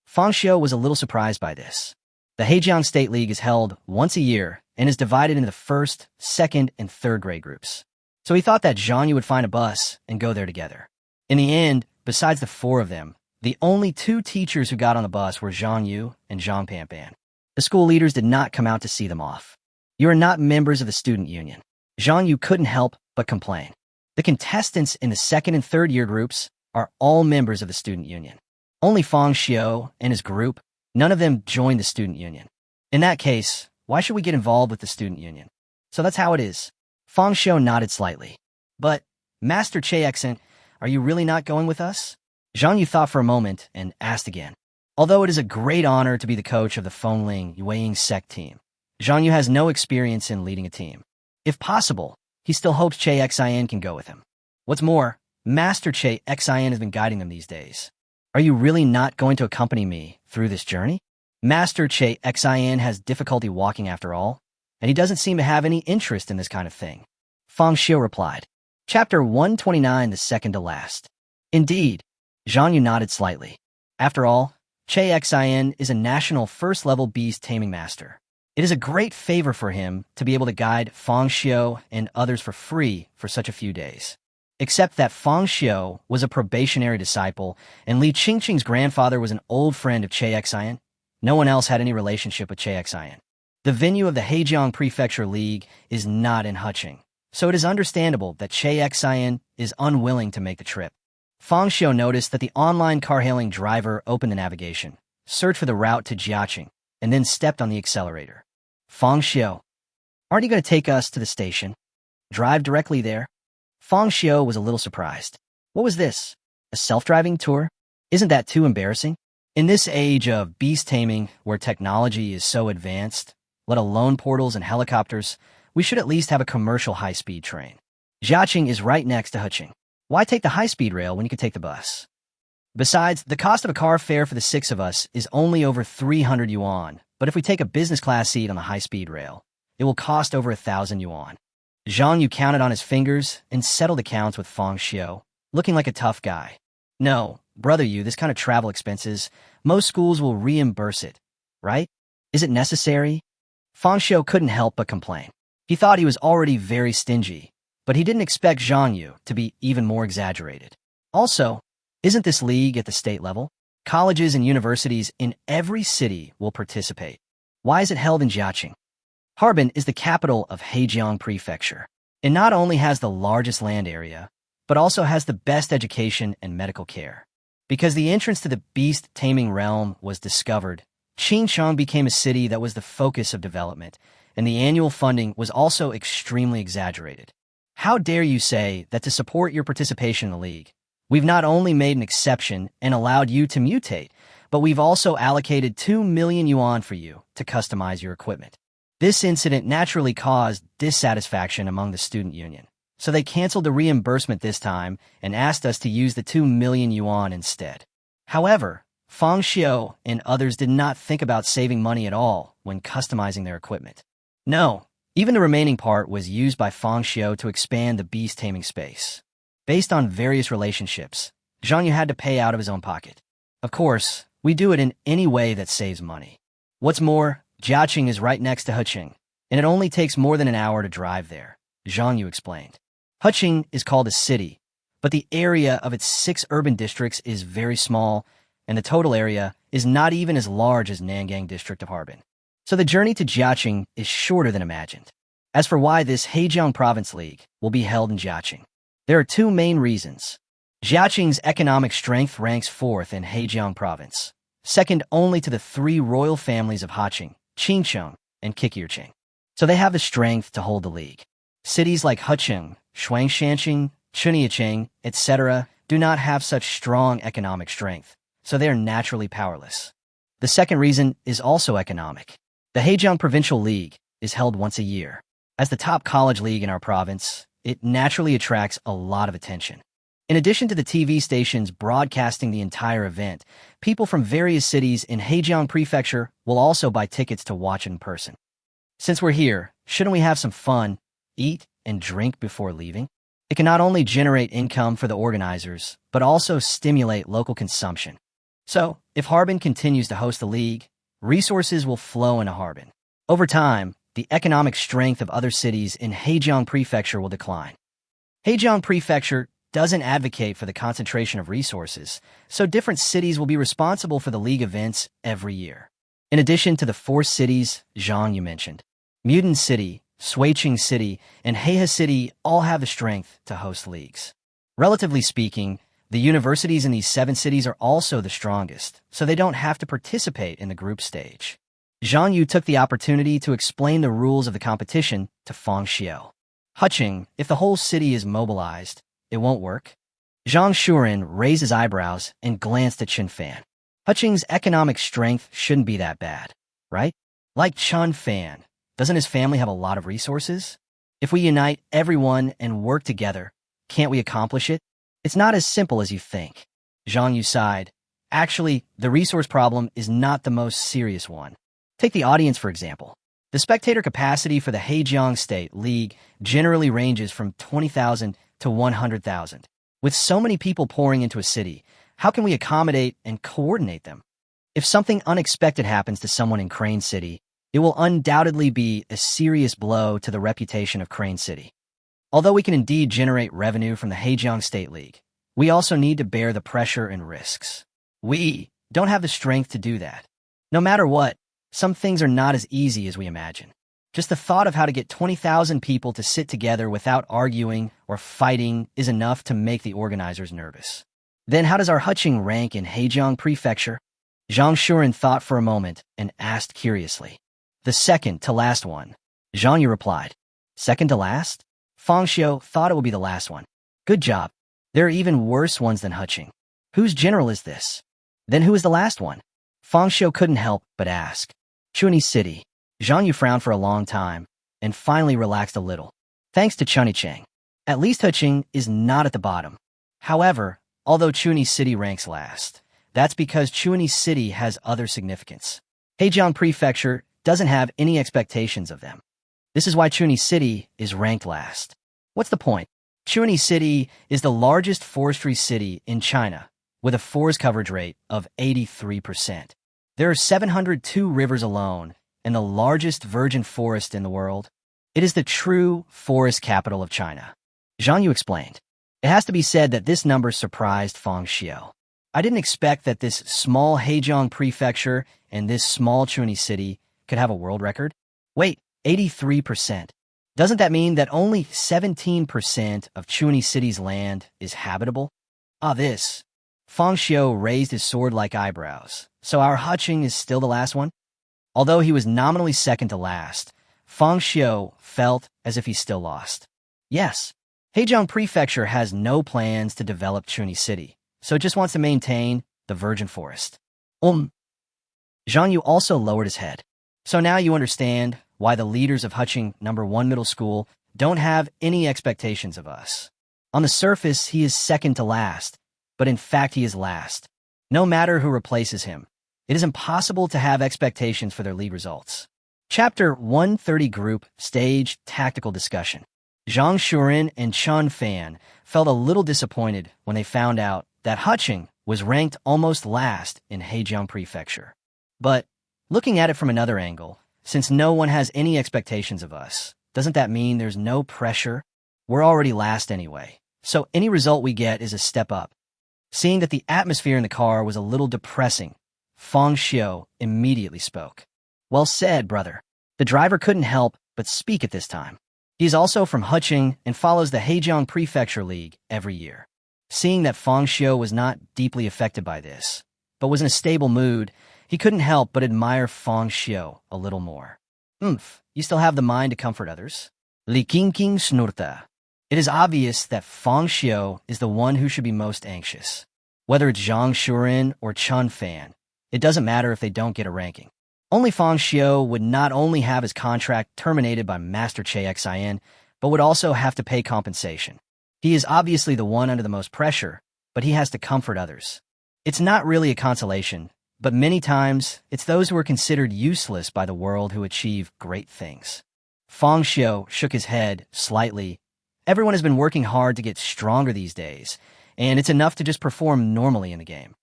Speaker 1: Fang Xiu was a little surprised by this. The Hejiang State League is held once a year and is divided into the 1st, 2nd, and 3rd grade groups. So he thought that Zhang Yu would find a bus and go there together. In the end, besides the 4 of them, the only 2 teachers who got on the bus were Zhang Yu and Zhang Panpan. The school leaders did not come out to see them off. You are not members of the student union. Zhang Yu couldn't help but complain. The contestants in the 2nd and 3rd year groups are all members of the student union. Only Fang Xiu and his group, none of them joined the student union. In that case, why should we get involved with the student union? So that's how it is. Fang Xiu nodded slightly. But, Master Cheyexen, are you really not going with us? Zhang Yu thought for a moment and asked again. Although it is a great honor to be the coach of the Fengling Yueying sect team, Zhang Yu has no experience in leading a team. If possible, he still hopes Che Xian can go with him. What's more, Master Che Xian has been guiding them these days. Are you really not going to accompany me through this journey? Master Che Xian has difficulty walking after all, and he doesn't seem to have any interest in this kind of thing. Fang Xiu replied. Chapter 129, the second to last. Indeed. Zhang Yu nodded slightly. After all, Che Xian is a national first-level beast-taming master. It is a great favor for him to be able to guide Fang Xiu and others for free for such a few days. except that Fang Xiu was a probationary disciple, and Li Qingqing's grandfather was an old friend of Che Xian. No one else had any relationship with Che Xian. The venue of the Hejiang Prefecture League is not in Huqing, so it is understandable that Che Xian is unwilling to make the trip. Fang Xiu noticed that the online car-hailing driver opened the navigation, searched for the route to Jiaqing, and then stepped on the accelerator. Fang Xiu, aren't you going to take us to the station? Drive directly there? Fang Xiu was a little surprised. What was this? A self-driving tour? Isn't that too embarrassing? In this age of beast-taming, where technology is so advanced, let alone portals and helicopters, we should at least have a commercial high-speed train. Jiaqing is right next to Huqing. Why take the high-speed rail when you could take the bus? Besides, the cost of a car fare for the 6 of us is only over 300 yuan, but if we take a business class seat on the high-speed rail, it will cost over 1,000 yuan. Zhang Yu counted on his fingers and settled accounts with Fang Xiu, looking like a tough guy. No, brother Yu, this kind of travel expenses, most schools will reimburse it, right? Is it necessary? Fang Xiu couldn't help but complain. He thought he was already very stingy, but he didn't expect Zhang Yu to be even more exaggerated. Also, isn't this league at the state level? Colleges and universities in every city will participate. Why is it held in Jiaqing? Harbin is the capital of Hejiang Prefecture. It not only has the largest land area, but also has the best education and medical care. Because the entrance to the beast-taming realm was discovered, Qingcheng became a city that was the focus of development, and the annual funding was also extremely exaggerated. How dare you say that to support your participation in the league, we've not only made an exception and allowed you to mutate, but we've also allocated 2 million yuan for you to customize your equipment. This incident naturally caused dissatisfaction among the student union, so they canceled the reimbursement this time and asked us to use the 2 million yuan instead. However, Fang Xiu and others did not think about saving money at all when customizing their equipment. No, even the remaining part was used by Fang Xiu to expand the beast-taming space. Based on various relationships, Zhang Yu had to pay out of his own pocket. Of course, we do it in any way that saves money. What's more, Jiaqing is right next to Huqing, and it only takes more than an hour to drive there, Zhang Yu explained. Huqing is called a city, but the area of its 6 urban districts is very small, and the total area is not even as large as Nangang district of Harbin. So the journey to Jiaqing is shorter than imagined. As for why this Hejiang Province League will be held in Jiaqing, there are 2 main reasons. Jiaqing's economic strength ranks 4th in Hejiang Province, second only to the 3 royal families of Huqing, Qingcheng, and Qiqirqing. So they have the strength to hold the league. Cities like Huqing, Shuangshanqing, Chuniacheng, etc. do not have such strong economic strength, so they are naturally powerless. The second reason is also economic. The Hejiang Provincial League is held once a year. As the top college league in our province, it naturally attracts a lot of attention. In addition to the TV stations broadcasting the entire event, people from various cities in Hejiang Prefecture will also buy tickets to watch in person. Since we're here, shouldn't we have some fun, eat, and drink before leaving? It can not only generate income for the organizers, but also stimulate local consumption. So, if Harbin continues to host the league, resources will flow into Harbin. Over time, the economic strength of other cities in Hejiang Prefecture will decline. Hejiang Prefecture doesn't advocate for the concentration of resources, so different cities will be responsible for the league events every year. In addition to the 4 cities Zhang Yu mentioned, Mudan City, Suiqing City, and Heihe City all have the strength to host leagues. Relatively speaking, the universities in these 7 cities are also the strongest, so they don't have to participate in the group stage. Zhang Yu took the opportunity to explain the rules of the competition to Fang Xiu. Huqing, if the whole city is mobilized, it won't work. Zhang Shuren raised his eyebrows and glanced at Chen Fan. Huqing's economic strength shouldn't be that bad, right? Like Chen Fan, doesn't his family have a lot of resources? If we unite everyone and work together, can't we accomplish it? It's not as simple as you think. Zhang Yu sighed. Actually, the resource problem is not the most serious one. Take the audience, for example. The spectator capacity for the Hejiang State League generally ranges from 20,000 to 100,000. With so many people pouring into a city, how can we accommodate and coordinate them? If something unexpected happens to someone in Crane City, it will undoubtedly be a serious blow to the reputation of Crane City. Although we can indeed generate revenue from the Hejiang State League, we also need to bear the pressure and risks. We don't have the strength to do that. No matter what, some things are not as easy as we imagine. Just the thought of how to get 20,000 people to sit together without arguing or fighting is enough to make the organizers nervous. Then how does our Huqing rank in Hejiang Prefecture? Zhang Shuren thought for a moment and asked curiously. The second to last one. Zhang Yu replied. Second to last? Fang Xiu thought it would be the last one. Good job. There are even worse ones than Huqing. Whose general is this? Then who is the last one? Fang Xiu couldn't help but ask. Chunyi City. Zhang Yu frowned for a long time and finally relaxed a little. Thanks to Chunyi. At least Huqing is not at the bottom. However, although Chunyi City ranks last, that's because Chunyi City has other significance. Hejiang Prefecture doesn't have any expectations of them. This is why Chunyi City is ranked last. What's the point? Chunyi City is the largest forestry city in China, with a forest coverage rate of 83%. There are 702 rivers alone, and the largest virgin forest in the world. It is the true forest capital of China. Zhang Yu explained. It has to be said that this number surprised Fang Xiu. I didn't expect that this small Hejiang Prefecture and this small Chunyi City could have a world record. Wait, 83%. Doesn't that mean that only 17% of Chunyi City's land is habitable? This. Fang Xiu raised his sword-like eyebrows. So our Huqing is still the last one? Although he was nominally second to last, Fang Xiu felt as if he still lost. Yes, Hejiang Prefecture has no plans to develop Chunyi City, so it just wants to maintain the virgin forest. Zhang Yu also lowered his head. So now you understand why the leaders of Huqing No. 1 Middle School don't have any expectations of us. On the surface, he is second to last, but in fact he is last. No matter who replaces him, it is impossible to have expectations for their league results. Chapter 130 Group Stage Tactical Discussion. Zhang Shuren and Chun Fan felt a little disappointed when they found out that Huqing was ranked almost last in Hejiang Prefecture. But looking at it from another angle, since no one has any expectations of us, doesn't that mean there's no pressure? We're already last anyway, so any result we get is a step up. Seeing that the atmosphere in the car was a little depressing, Fang Xiu immediately spoke. Well said, brother. The driver couldn't help but speak at this time. He is also from Huqing and follows the Hejiang Prefecture League every year. Seeing that Fang Xiu was not deeply affected by this, but was in a stable mood, he couldn't help but admire Fang Xiu a little more. You still have the mind to comfort others? Li King snurta. It is obvious that Fang Xiu is the one who should be most anxious. Whether it's Zhang Shuren or Chun Fan, it doesn't matter if they don't get a ranking. Only Fang Xiu would not only have his contract terminated by Master Che Xian, but would also have to pay compensation. He is obviously the one under the most pressure, but he has to comfort others. It's not really a consolation, but many times it's those who are considered useless by the world who achieve great things. Fang Xiu shook his head slightly. Everyone has been working hard to get stronger these days, and it's enough to just perform normally in the game.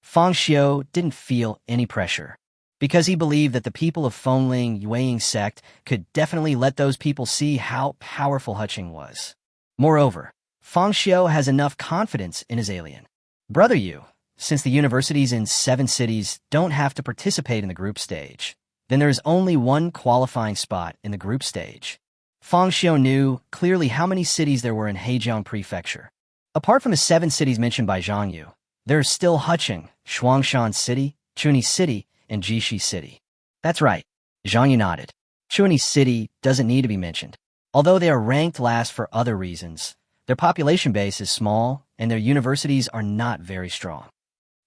Speaker 1: Fang Xiu didn't feel any pressure, because he believed that the people of Fengling Yueying sect could definitely let those people see how powerful Huqing was. Moreover, Fang Xiu has enough confidence in his alien brother Yu. Since the universities in 7 cities don't have to participate in the group stage, then there is only one qualifying spot in the group stage. Fang Xiu knew clearly how many cities there were in Hejiang Prefecture. Apart from the 7 cities mentioned by Zhang Yu, there is still Huqing, Shuangshan City, Chunyi City, and Jishi City. That's right, Zhang Yu nodded. Chunyi City doesn't need to be mentioned. Although they are ranked last for other reasons, their population base is small and their universities are not very strong.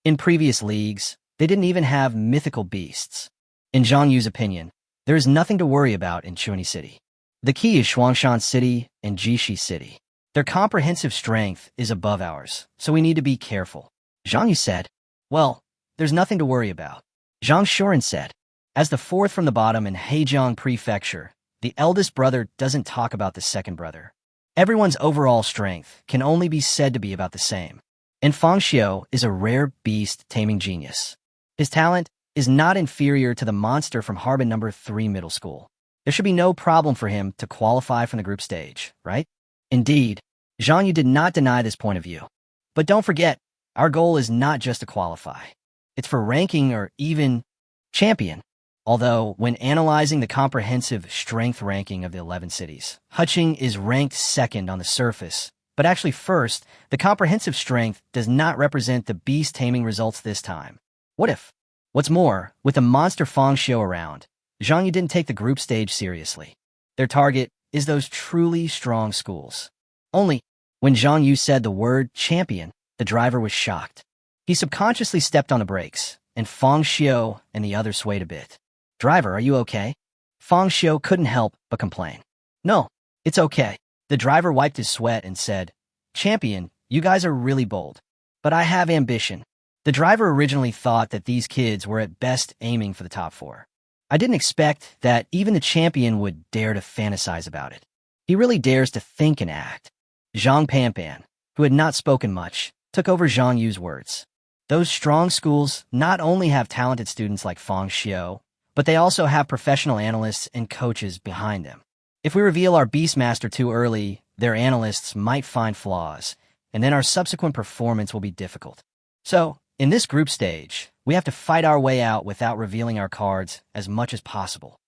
Speaker 1: In previous leagues, they didn't even have mythical beasts. In Zhang Yu's opinion, there is nothing to worry about in Chunyi City. The key is Shuangshan City and Jishi City. Their comprehensive strength is above ours, so we need to be careful. Zhang Yu said, well, there's nothing to worry about. Zhang Shuren said, as the fourth from the bottom in Hejiang Prefecture, the eldest brother doesn't talk about the second brother. Everyone's overall strength can only be said to be about the same. And Fang Xiu is a rare beast-taming genius. His talent is not inferior to the monster from Harbin No. 3 Middle School. There should be no problem for him to qualify from the group stage, right? Indeed, Zhang Yu did not deny this point of view. But don't forget, our goal is not just to qualify. It's for ranking or even champion. Although, when analyzing the comprehensive strength ranking of the 11 cities, Huqing is ranked second on the surface, but actually first. The comprehensive strength does not represent the beast-taming results this time. What if? What's more, with the monster Fang Xiu around, Zhang Yu didn't take the group stage seriously. Their target is those truly strong schools. Only, when Zhang Yu said the word champion, the driver was shocked. He subconsciously stepped on the brakes, and Fang Xiu and the others swayed a bit. "Driver, are you okay?" Fang Xiu couldn't help but complain. "No, it's okay." The driver wiped his sweat and said, "Champion, you guys are really bold. But I have ambition." The driver originally thought that these kids were at best aiming for the top 4. "I didn't expect that even the champion would dare to fantasize about it. He really dares to think and act." Zhang Panpan, who had not spoken much, took over Zhang Yu's words. Those strong schools not only have talented students like Fang Xiu, but they also have professional analysts and coaches behind them. If we reveal our Beastmaster too early, their analysts might find flaws, and then our subsequent performance will be difficult. So, in this group stage, we have to fight our way out without revealing our cards as much as possible.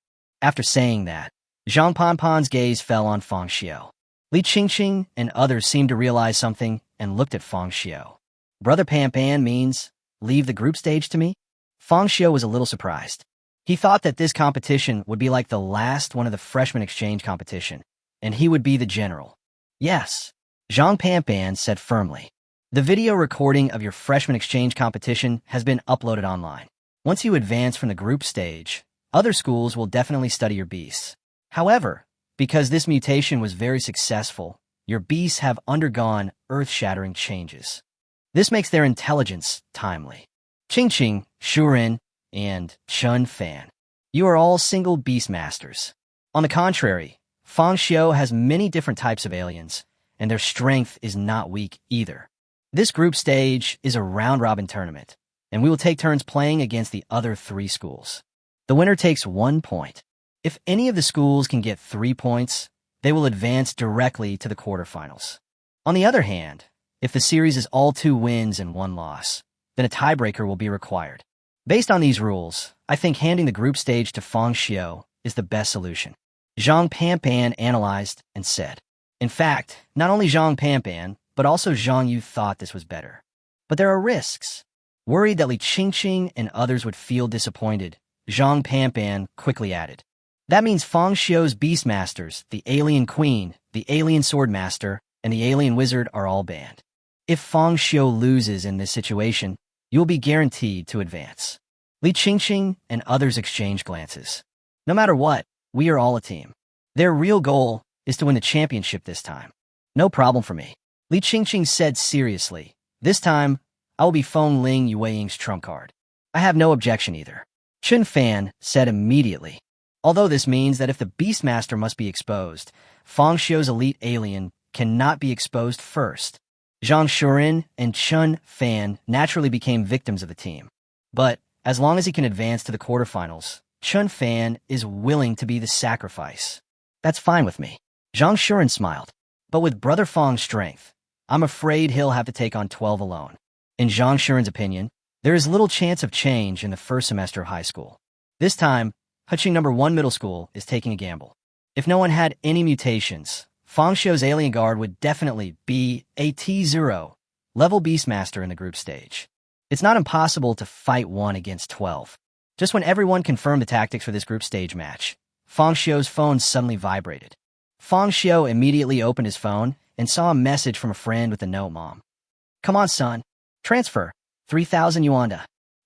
Speaker 1: After saying that, Zhang Panpan's gaze fell on Fang Xiu. Li Qingqing and others seemed to realize something and looked at Fang Xiu. "Brother Panpan means, leave the group stage to me?" Fang Xiu was a little surprised. He thought that this competition would be like the last one of the freshman exchange competition, and he would be the general. "Yes," Zhang Panpan said firmly. "The video recording of your freshman exchange competition has been uploaded online. Once you advance from the group stage, other schools will definitely study your beasts. However, because this mutation was very successful, your beasts have undergone earth-shattering changes. This makes their intelligence timely. Qingqing, Shuren, and Chun Fan, you are all single beast masters. On the contrary, Fang Xiu has many different types of aliens, and their strength is not weak either. This group stage is a round-robin tournament, and we will take turns playing against the other 3 schools. The winner takes 1 point. If any of the schools can get 3 points, they will advance directly to the quarterfinals. On the other hand, if the series is all 2 wins and 1 loss, then a tiebreaker will be required. Based on these rules, I think handing the group stage to Fang Xiu is the best solution." Zhang Panpan analyzed and said. In fact, not only Zhang Panpan, but also Zhang Yu thought this was better. But there are risks. Worried that Li Qingqing and others would feel disappointed, Zhang Panpan quickly added, "That means Fang Xiu's Beastmasters, the Alien Queen, the Alien Swordmaster, and the Alien Wizard are all banned. If Fang Xiu loses in this situation, you will be guaranteed to advance." Li Qingqing and others exchanged glances. No matter what, we are all a team. Their real goal is to win the championship this time. "No problem for me," Li Qingqing said seriously. "This time, I will be Feng Ling Yueying's trump card. I have no objection either." Chun Fan said immediately. Although this means that if the Beastmaster must be exposed, Fang Xiu's elite alien cannot be exposed first. Zhang Shuren and Chun Fan naturally became victims of the team. But, as long as he can advance to the quarterfinals, Chun Fan is willing to be the sacrifice. "That's fine with me." Zhang Shuren smiled. "But with Brother Fang's strength, I'm afraid he'll have to take on 12 alone." In Zhang Shuren's opinion, there is little chance of change in the first semester of high school. This time, Huqing No. 1 Middle School is taking a gamble. If no one had any mutations, Fang Xiu's alien guard would definitely be a T0 level Beastmaster in the group stage. It's not impossible to fight 1 against 12. Just when everyone confirmed the tactics for this group stage match, Fang Xiu's phone suddenly vibrated. Fang Xiu immediately opened his phone and saw a message from a friend with the note, "Mom. Come on, son. Transfer 3,000 yuan.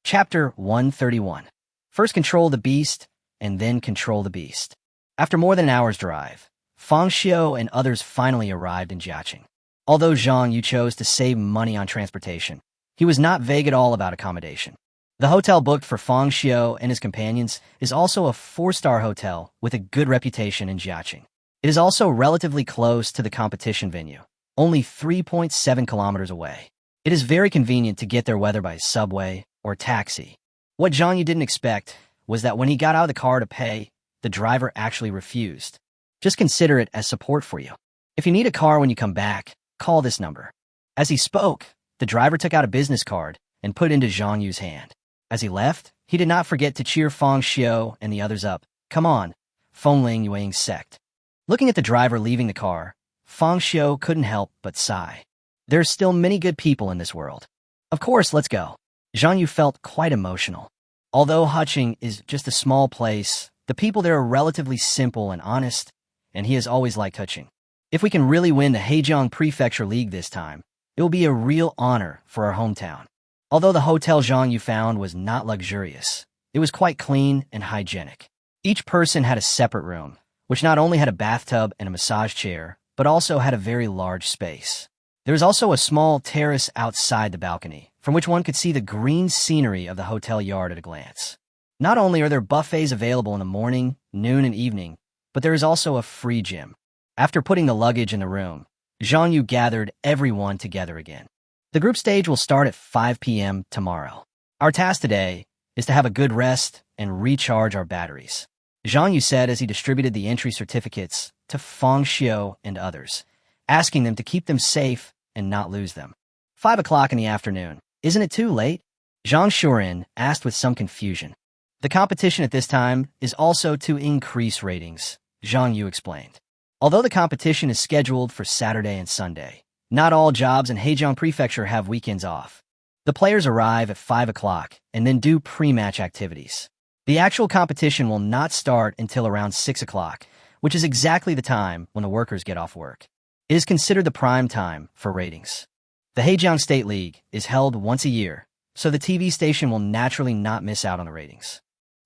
Speaker 1: Chapter 131. First control the beast, and then control the beast." After more than an hour's drive, Fang Xiu and others finally arrived in Jiaqing. Although Zhang Yu chose to save money on transportation, he was not vague at all about accommodation. The hotel booked for Fang Xiu and his companions is also a 4-star hotel with a good reputation in Jiaqing. It is also relatively close to the competition venue, only 3.7 kilometers away. It is very convenient to get there whether by subway or taxi. What Zhang Yu didn't expect was that when he got out of the car to pay, the driver actually refused. "Just consider it as support for you." If you need a car when you come back, call this number. As he spoke, the driver took out a business card and put it into Zhang Yu's hand. As he left, he did not forget to cheer Fang Xiu and the others up. Come on, Fengling Yuang's sect. Looking at the driver leaving the car, Fang Xiu couldn't help but sigh. There's still many good people in this world. Of course, let's go. Zhang Yu felt quite emotional. Although Huching is just a small place, the people there are relatively simple and honest, and he has always liked Huching. If we can really win the Hejiang Prefecture League this time, it will be a real honor for our hometown. Although the hotel Zhang Yu found was not luxurious, it was quite clean and hygienic. Each person had a separate room, which not only had a bathtub and a massage chair, but also had a very large space. There was also a small terrace outside the balcony, from which one could see the green scenery of the hotel yard at a glance. Not only are there buffets available in the morning, noon, and evening, but there is also a free gym. After putting the luggage in the room, Zhang Yu gathered everyone together again. The group stage will start at 5 p.m. tomorrow. Our task today is to have a good rest and recharge our batteries, Zhang Yu said as he distributed the entry certificates to Fang Xiu and others, asking them to keep them safe and not lose them. 5 o'clock in the afternoon. Isn't it too late? Zhang Shuren asked with some confusion. The competition at this time is also to increase ratings, Zhang Yu explained. Although the competition is scheduled for Saturday and Sunday, not all jobs in Hejiang Prefecture have weekends off. The players arrive at 5 o'clock and then do pre-match activities. The actual competition will not start until around 6 o'clock, which is exactly the time when the workers get off work. It is considered the prime time for ratings. The Hejiang State League is held once a year, so the TV station will naturally not miss out on the ratings.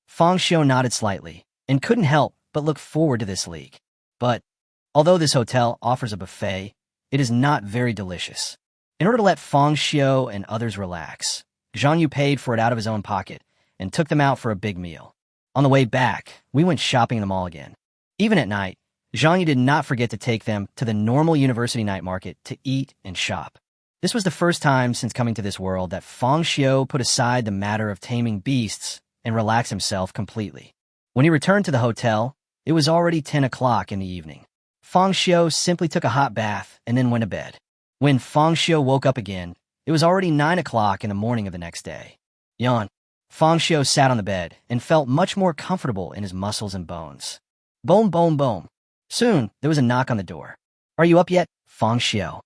Speaker 1: Fang Xiu nodded slightly and couldn't help but look forward to this league. But although this hotel offers a buffet, it is not very delicious. In order to let Fang Xiu and others relax, Zhang Yu paid for it out of his own pocket and took them out for a big meal. On the way back, we went shopping in the mall again. Even at night, Zhang Yu did not forget to take them to the normal university night market to eat and shop. This was the first time since coming to this world that Fang Xiu put aside the matter of taming beasts and relaxed himself completely. When he returned to the hotel, it was already 10 o'clock in the evening. Fang Xiu simply took a hot bath and then went to bed. When Fang Xiu woke up again, it was already 9 o'clock in the morning of the next day. Yawn. Fang Xiu sat on the bed and felt much more comfortable in his muscles and bones. Boom, boom, boom. Soon, there was a knock on the door. Are you up yet, Fang Xiu?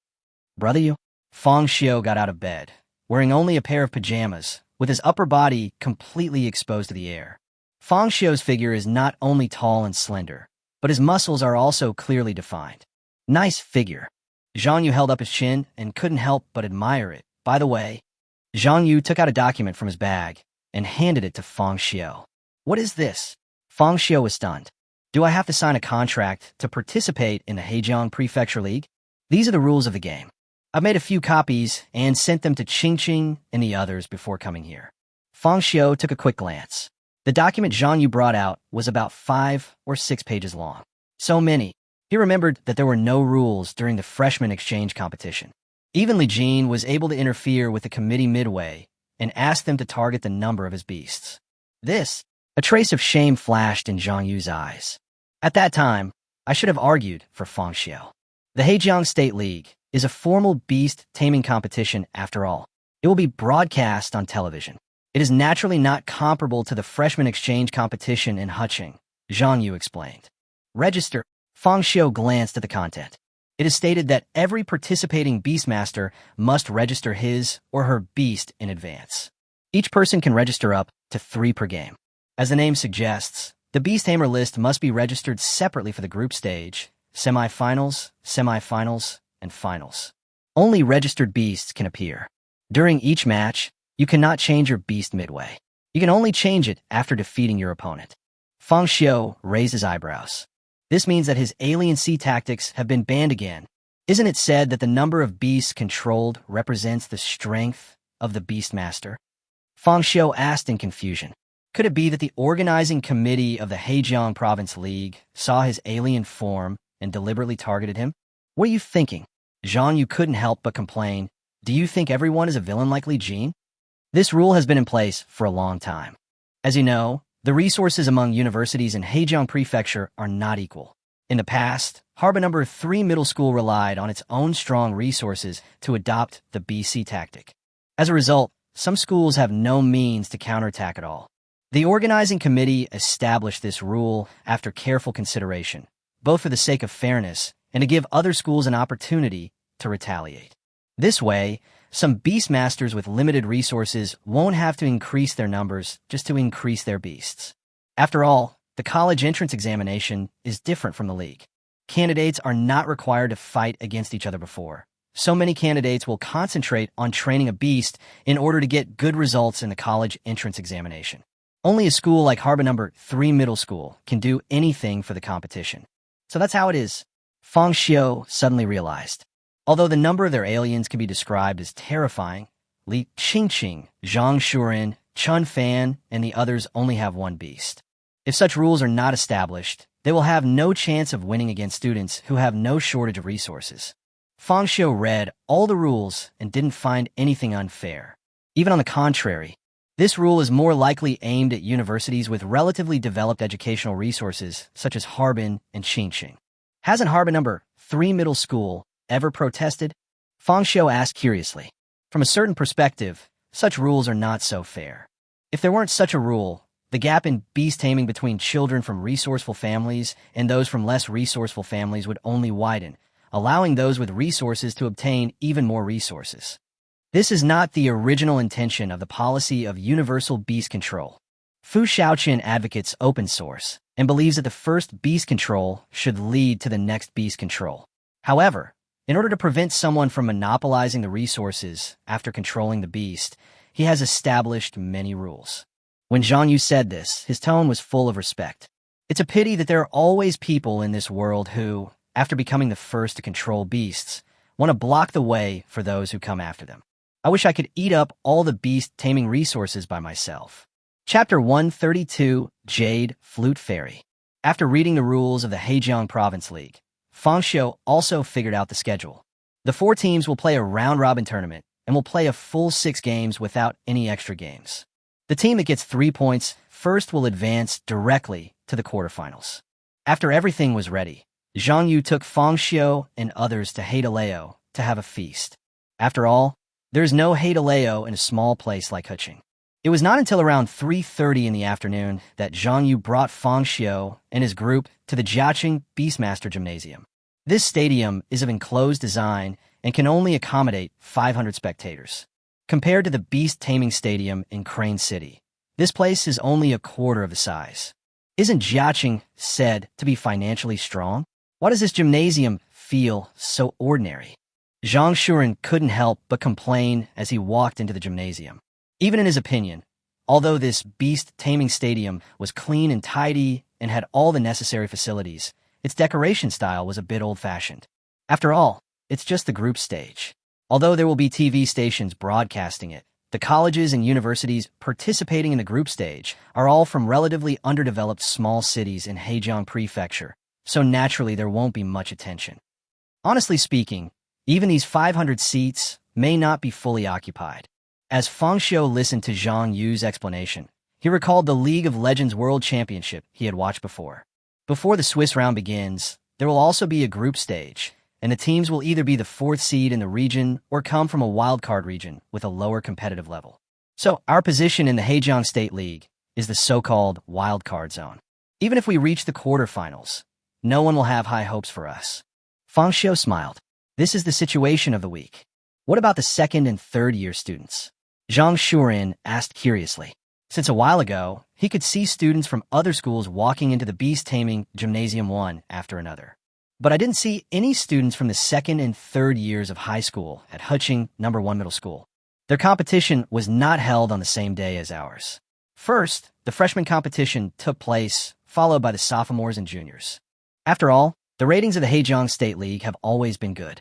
Speaker 1: Brother you? Fang Xiu got out of bed, wearing only a pair of pajamas, with his upper body completely exposed to the air. Fang Xiu's figure is not only tall and slender, but his muscles are also clearly defined. Nice figure. Zhang Yu held up his chin and couldn't help but admire it. By the way, Zhang Yu took out a document from his bag and handed it to Fang Xiu. What is this? Fang Xiu was stunned. Do I have to sign a contract to participate in the Hejiang Prefecture League? These are the rules of the game. I've made a few copies and sent them to Qingqing and the others before coming here. Fang Xiu took a quick glance. The document Zhang Yu brought out was about 5 or 6 pages long. So many. He remembered that there were no rules during the freshman exchange competition. Even Li Jin was able to interfere with the committee midway and ask them to target the number of his beasts. A trace of shame flashed in Zhang Yu's eyes. At that time, I should have argued for Fang Xiu. The Hejiang State League is a formal beast-taming competition after all. It will be broadcast on television. It is naturally not comparable to the freshman exchange competition in Huching, Zhang Yu explained. Register. Fang Xiu glanced at the content. It is stated that every participating beastmaster must register his or her beast in advance. Each person can register up to 3 per game. As the name suggests, the beast tamer list must be registered separately for the group stage, semifinals, and finals. Only registered beasts can appear. During each match, you cannot change your beast midway. You can only change it after defeating your opponent. Fang Xiu raised his eyebrows. This means that his alien sea tactics have been banned again. Isn't it said that the number of beasts controlled represents the strength of the beastmaster? Fang Xiu asked in confusion. Could it be that the organizing committee of the Hejiang Province League saw his alien form and deliberately targeted him? What are you thinking? Zhang Yu couldn't help but complain. Do you think everyone is a villain like Li Jin? This rule has been in place for a long time. As you know, the resources among universities in Hejiang Prefecture are not equal. In the past, Harbor Number 3 Middle School relied on its own strong resources to adopt the BC tactic. As a result, some schools have no means to counterattack at all. The organizing committee established this rule after careful consideration, both for the sake of fairness and to give other schools an opportunity to retaliate. This way, some beastmasters with limited resources won't have to increase their numbers just to increase their beasts. After all, the college entrance examination is different from the league. Candidates are not required to fight against each other before. So many candidates will concentrate on training a beast in order to get good results in the college entrance examination. Only a school like Harbor Number 3 Middle School can do anything for the competition. So that's how it is. Fang Xiu suddenly realized. Although the number of their aliens can be described as terrifying, Li Qingqing, Zhang Shuren, Chun Fan, and the others only have one beast. If such rules are not established, they will have no chance of winning against students who have no shortage of resources. Fang Xiu read all the rules and didn't find anything unfair. Even on the contrary, this rule is more likely aimed at universities with relatively developed educational resources, such as Harbin and Qingqing. Hasn't Harbin Number 3 Middle School ever protested? Fang Xiu asked curiously. From a certain perspective, such rules are not so fair. If there weren't such a rule, the gap in beast-taming between children from resourceful families and those from less resourceful families would only widen, allowing those with resources to obtain even more resources. This is not the original intention of the policy of universal beast control. Fu Xiaoqian advocates open source and believes that the first beast control should lead to the next beast control. However, in order to prevent someone from monopolizing the resources after controlling the beast, he has established many rules. When Zhang Yu said this, his tone was full of respect. It's a pity that there are always people in this world who, after becoming the first to control beasts, want to block the way for those who come after them. I wish I could eat up all the beast-taming resources by myself. Chapter 132, Jade Flute Fairy. After reading the rules of the Hejiang Province League, Fang Xiu also figured out the schedule. The 4 teams will play a round-robin tournament and will play a full 6 games without any extra games. The team that gets 3 points first will advance directly to the quarterfinals. After everything was ready, Zhang Yu took Fang Xiu and others to Heidaleo to have a feast. After all, there is no Heidaleo in a small place like Huqing. It was not until around 3:30 in the afternoon that Zhang Yu brought Fang Xiu and his group to the Jiaqing Beastmaster Gymnasium. This stadium is of enclosed design and can only accommodate 500 spectators. Compared to the Beast-Taming Stadium in Crane City, this place is only a quarter of the size. Isn't Jiaqing said to be financially strong? Why does this gymnasium feel so ordinary? Zhang Shuren couldn't help but complain as he walked into the gymnasium. Even in his opinion, although this Beast-Taming Stadium was clean and tidy and had all the necessary facilities, its decoration style was a bit old-fashioned. After all, it's just the group stage. Although there will be TV stations broadcasting it, the colleges and universities participating in the group stage are all from relatively underdeveloped small cities in Hejiang Prefecture, so naturally there won't be much attention. Honestly speaking, even these 500 seats may not be fully occupied. As Fang Xiu listened to Zhang Yu's explanation, he recalled the League of Legends World Championship he had watched before. Before the Swiss round begins, there will also be a group stage, and the teams will either be the 4th seed in the region or come from a wildcard region with a lower competitive level. So our position in the Hejiang State League is the so-called wildcard zone. Even if we reach the quarterfinals, no one will have high hopes for us. Fang Xiu smiled. This is the situation of the week. What about the 2nd and 3rd year students? Zhang Shuren asked curiously. Since a while ago, he could see students from other schools walking into the Beast-Taming Gymnasium one after another. But I didn't see any students from the 2nd and 3rd years of high school at Huqing No. 1 Middle School. Their competition was not held on the same day as ours. First, the freshman competition took place, followed by the sophomores and juniors. After all, the ratings of the Hejiang State League have always been good.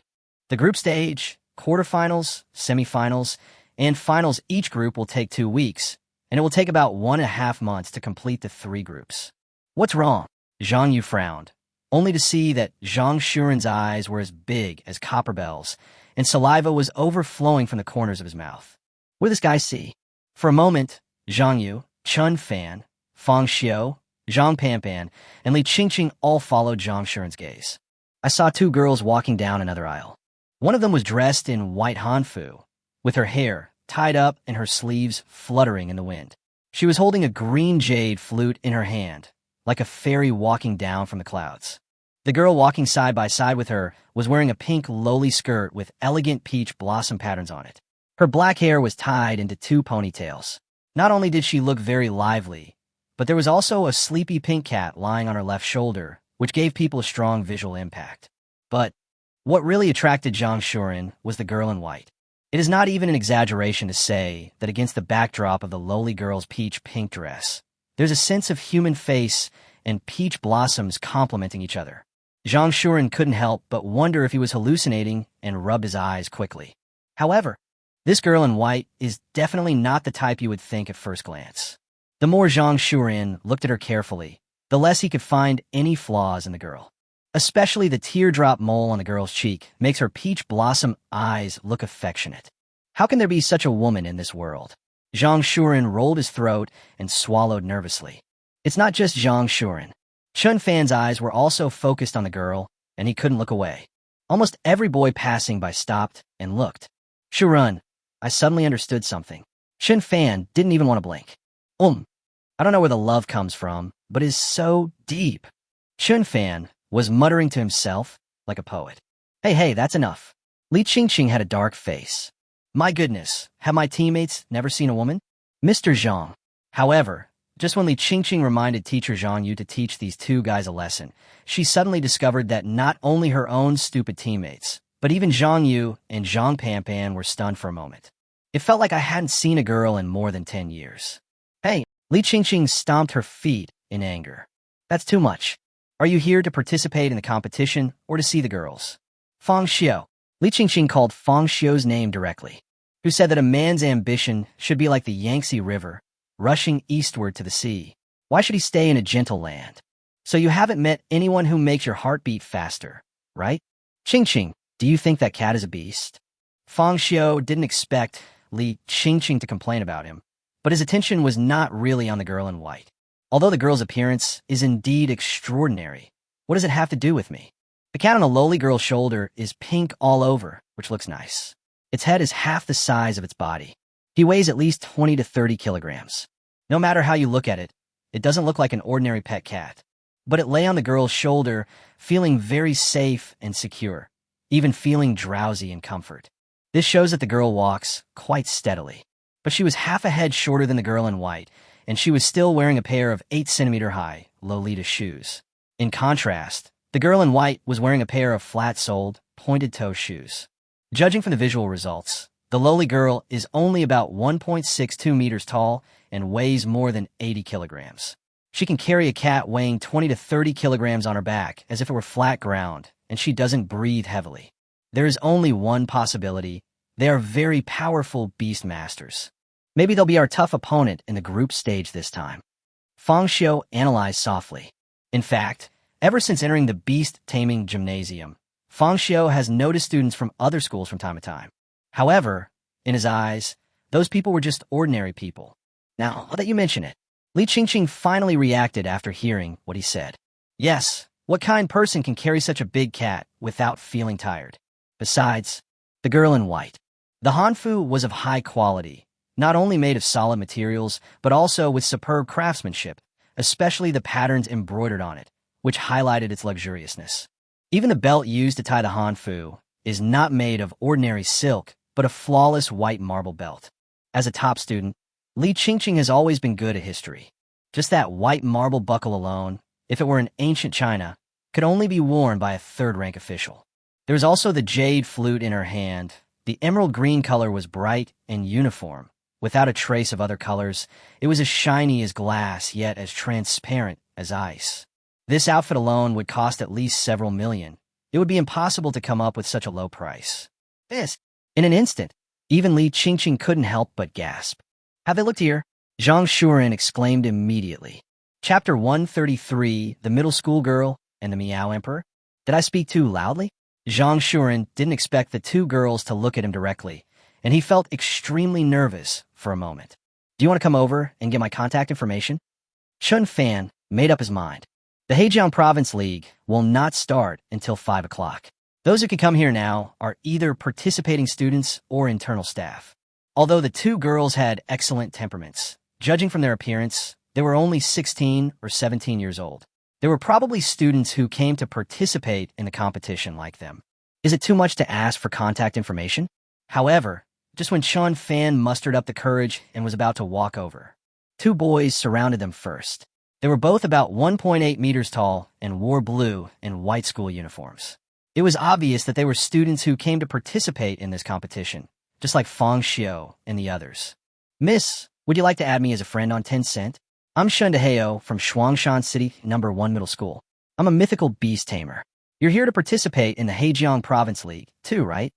Speaker 1: The group stage, quarterfinals, semifinals, and finals each group will take 2 weeks, and it will take about 1.5 months to complete the 3 groups. What's wrong? Zhang Yu frowned, only to see that Zhang Shuren's eyes were as big as copper bells, and saliva was overflowing from the corners of his mouth. What did this guy see? For a moment, Zhang Yu, Chun Fan, Fang Xiu, Zhang Panpan and Li Qingqing all followed Zhang Shuren's gaze. I saw two girls walking down another aisle. One of them was dressed in white hanfu, with her hair tied up and her sleeves fluttering in the wind. She was holding a green jade flute in her hand, like a fairy walking down from the clouds. The girl walking side by side with her was wearing a pink lowly skirt with elegant peach blossom patterns on it. Her black hair was tied into two ponytails. Not only did she look very lively, but there was also a sleepy pink cat lying on her left shoulder, which gave people a strong visual impact. But what really attracted Zhang Shuren was the girl in white. It is not even an exaggeration to say that against the backdrop of the lowly girl's peach pink dress, there's a sense of human face and peach blossoms complementing each other. Zhang Shuren couldn't help but wonder if he was hallucinating and rubbed his eyes quickly. However, this girl in white is definitely not the type you would think at first glance. The more Zhang Shuren looked at her carefully, the less he could find any flaws in the girl. Especially the teardrop mole on the girl's cheek makes her peach blossom eyes look affectionate. How can there be such a woman in this world? Zhang Shuren rolled his throat and swallowed nervously. It's not just Zhang Shuren. Chun Fan's eyes were also focused on the girl, and he couldn't look away. Almost every boy passing by stopped and looked. Shuren, I suddenly understood something. Chun Fan didn't even want to blink. I don't know where the love comes from, but it is so deep. Chun Fan was muttering to himself like a poet. Hey, that's enough. Li Qingqing had a dark face. My goodness, have my teammates never seen a woman? Mr. Zhang. However, just when Li Qingqing reminded teacher Zhang Yu to teach these two guys a lesson, she suddenly discovered that not only her own stupid teammates, but even Zhang Yu and Zhang Panpan were stunned for a moment. It felt like I hadn't seen a girl in more than 10 years. Hey, Li Qingqing stomped her feet in anger. That's too much. Are you here to participate in the competition or to see the girls? Fang Xiu. Li Qingqing called Fang Xiu's name directly, who said that a man's ambition should be like the Yangtze River, rushing eastward to the sea. Why should he stay in a gentle land? So you haven't met anyone who makes your heart beat faster, right? Qingqing, do you think that cat is a beast? Fang Xiu didn't expect Li Qingqing to complain about him, but his attention was not really on the girl in white. Although the girl's appearance is indeed extraordinary, what does it have to do with me? The cat on the lowly girl's shoulder is pink all over, which looks nice. Its head is half the size of its body. He weighs at least 20 to 30 kilograms. No matter how you look at it, it doesn't look like an ordinary pet cat. But it lay on the girl's shoulder, feeling very safe and secure, even feeling drowsy in comfort. This shows that the girl walks quite steadily. But she was half a head shorter than the girl in white, and she was still wearing a pair of 8-centimeter-high Lolita shoes. In contrast, the girl in white was wearing a pair of flat-soled, pointed-toe shoes. Judging from the visual results, the lowly girl is only about 1.62 meters tall and weighs more than 80 kilograms. She can carry a cat weighing 20 to 30 kilograms on her back as if it were flat ground, and she doesn't breathe heavily. There is only one possibility. They are very powerful beast masters. Maybe they'll be our tough opponent in the group stage this time. Fang Xiu analyzed softly. In fact, ever since entering the Beast-Taming gymnasium, Fang Xiu has noticed students from other schools from time to time. However, in his eyes, those people were just ordinary people. Now that you mention it, Li Qingqing finally reacted after hearing what he said. Yes, what kind person can carry such a big cat without feeling tired? Besides, the girl in white. The hanfu was of high quality, not only made of solid materials, but also with superb craftsmanship, especially the patterns embroidered on it, which highlighted its luxuriousness. Even the belt used to tie the hanfu is not made of ordinary silk, but a flawless white marble belt. As a top student, Li Qingqing has always been good at history. Just that white marble buckle alone, if it were in ancient China, could only be worn by a third-rank official. There was also the jade flute in her hand. The emerald green color was bright and uniform, without a trace of other colors. It was as shiny as glass, yet as transparent as ice. This outfit alone would cost at least several million. It would be impossible to come up with such a low price. This, in an instant, even Li Qingqing couldn't help but gasp. Have they looked here? Zhang Shuren exclaimed immediately. Chapter 133, The Middle School Girl and the Meow Emperor? Did I speak too loudly? Zhang Shuren didn't expect the two girls to look at him directly, and he felt extremely nervous for a moment. Do you want to come over and get my contact information? Chun Fan made up his mind. The Hejiang Province League will not start until 5 o'clock. Those who can come here now are either participating students or internal staff. Although the two girls had excellent temperaments, judging from their appearance, they were only 16 or 17 years old. They were probably students who came to participate in the competition like them. Is it too much to ask for contact information? However, just when Chun Fan mustered up the courage and was about to walk over, two boys surrounded them first. They were both about 1.8 meters tall and wore blue and white school uniforms. It was obvious that they were students who came to participate in this competition, just like Fang Xiu and the others. Miss, would you like to add me as a friend on Tencent? I'm Shundaheo from Shuangshan City, number 1 middle school. I'm a mythical beast tamer. You're here to participate in the Hejiang Province League, too, right?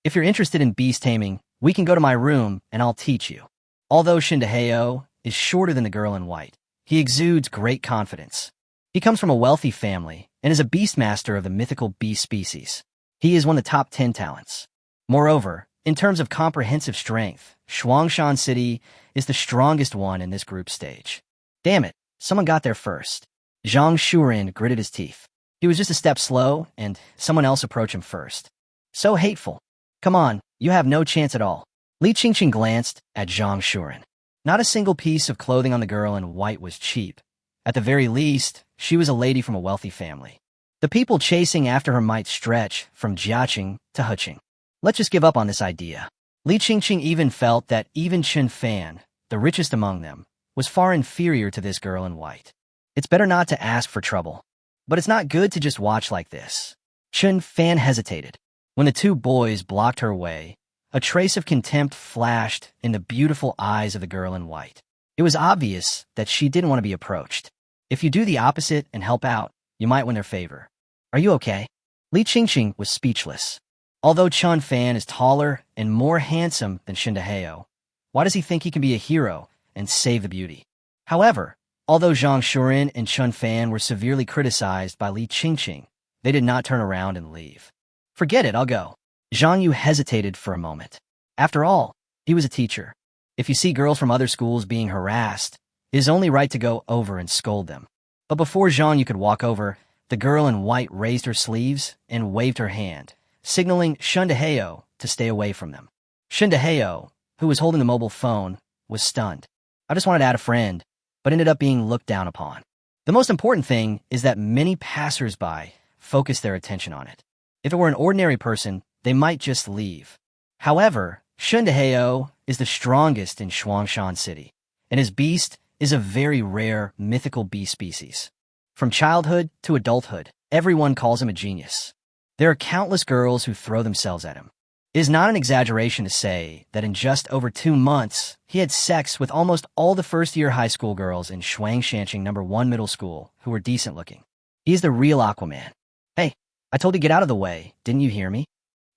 Speaker 1: If you're interested in beast taming, we can go to my room and I'll teach you. Although Shundaheo is shorter than the girl in white, he exudes great confidence. He comes from a wealthy family and is a beastmaster of the mythical beast species. He is one of the top 10 talents. Moreover, in terms of comprehensive strength, Shuangshan City is the strongest one in this group stage. Damn it, someone got there first. Zhang Shuren gritted his teeth. He was just a step slow, and someone else approached him first. So hateful. Come on, you have no chance at all. Li Qingqing glanced at Zhang Shuren. Not a single piece of clothing on the girl in white was cheap. At the very least, she was a lady from a wealthy family. The people chasing after her might stretch from Jiaqing to Heqing. Let's just give up on this idea. Li Qingqing even felt that even Chun Fan, the richest among them, was far inferior to this girl in white. It's better not to ask for trouble. But it's not good to just watch like this. Chun Fan hesitated. When the two boys blocked her way, a trace of contempt flashed in the beautiful eyes of the girl in white. It was obvious that she didn't want to be approached. If you do the opposite and help out, you might win their favor. Are you okay? Li Qingqing was speechless. Although Chun Fan is taller and more handsome than Shundaheo, why does he think he can be a hero and save the beauty? However, although Zhang Shuren and Chun Fan were severely criticized by Li Qingqing, they did not turn around and leave. Forget it, I'll go. Zhang Yu hesitated for a moment. After all, he was a teacher. If you see girls from other schools being harassed, it is only right to go over and scold them. But before Zhang Yu could walk over, the girl in white raised her sleeves and waved her hand, signaling Shundaheo to stay away from them. Shundaheo, who was holding the mobile phone, was stunned. I just wanted to add a friend, but ended up being looked down upon. The most important thing is that many passers-by focus their attention on it. If it were an ordinary person, they might just leave. However, Shundaheo is the strongest in Shuangshan City, and his beast is a very rare mythical beast species. From childhood to adulthood, everyone calls him a genius. There are countless girls who throw themselves at him. It is not an exaggeration to say that in just over 2 months, he had sex with almost all the first-year high school girls in Shuangshanqing number 1 middle school who were decent-looking. He is the real Aquaman. Hey, I told you to get out of the way, didn't you hear me?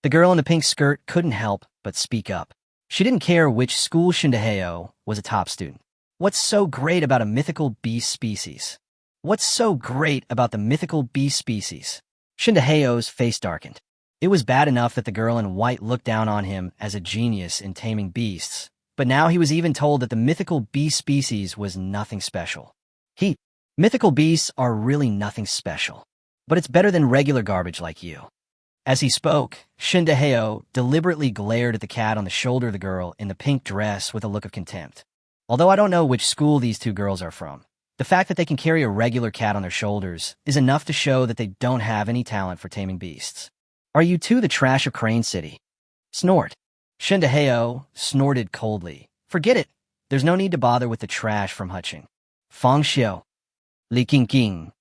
Speaker 1: The girl in the pink skirt couldn't help but speak up. She didn't care which school Shundaheo was a top student. What's so great about a mythical beast species? What's so great about the mythical beast species? Shundaheo's face darkened. It was bad enough that the girl in white looked down on him as a genius in taming beasts, but now he was even told that the mythical beast species was nothing special. Mythical beasts are really nothing special, but it's better than regular garbage like you. As he spoke, Shundaheo deliberately glared at the cat on the shoulder of the girl in the pink dress with a look of contempt. Although I don't know which school these two girls are from, the fact that they can carry a regular cat on their shoulders is enough to show that they don't have any talent for taming beasts. Are you two the trash of Crane City? Snort. Shundaheo snorted coldly. Forget it. There's no need to bother with the trash from Heqing. Fang Xiu. Li Qingqing.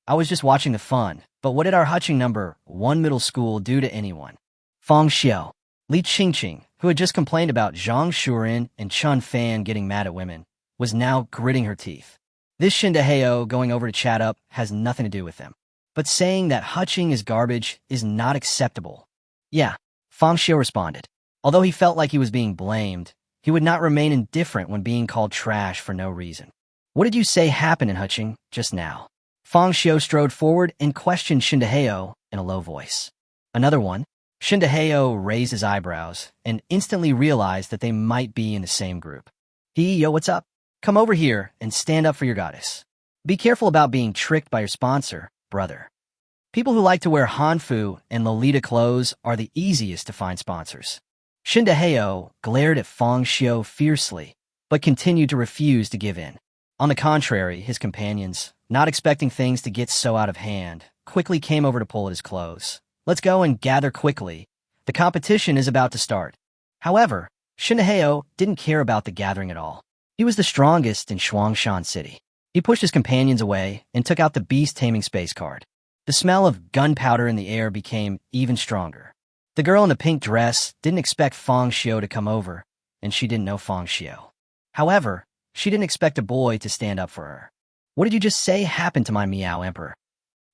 Speaker 1: I was just watching the fun, but what did our Heqing number 1 middle school do to anyone? Fang Xiu. Li Qingqing, who had just complained about Zhang Shuren and Chun Fan getting mad at women, was now gritting her teeth. This Shundaheo going over to chat up has nothing to do with them. But saying that Heqing is garbage is not acceptable. Yeah, Fang Xiu responded. Although he felt like he was being blamed, he would not remain indifferent when being called trash for no reason. What did you say happened in Heqing just now? Fang Xiu strode forward and questioned Shundaheo in a low voice. Another one? Shundaheo raised his eyebrows and instantly realized that they might be in the same group. Yo, what's up? Come over here and stand up for your goddess. Be careful about being tricked by your sponsor, brother. People who like to wear hanfu and Lolita clothes are the easiest to find sponsors. Shindaheo glared at Fang Xiu fiercely, but continued to refuse to give in. On the contrary, his companions, not expecting things to get so out of hand, quickly came over to pull at his clothes. Let's go and gather quickly. The competition is about to start. However, Shindaheo didn't care about the gathering at all. He was the strongest in Shuangshan City. He pushed his companions away and took out the Beast-Taming space card. The smell of gunpowder in the air became even stronger. The girl in the pink dress didn't expect Fang Xiu to come over, and she didn't know Fang Xiu. However, she didn't expect a boy to stand up for her. What did you just say happened to my Meow Emperor?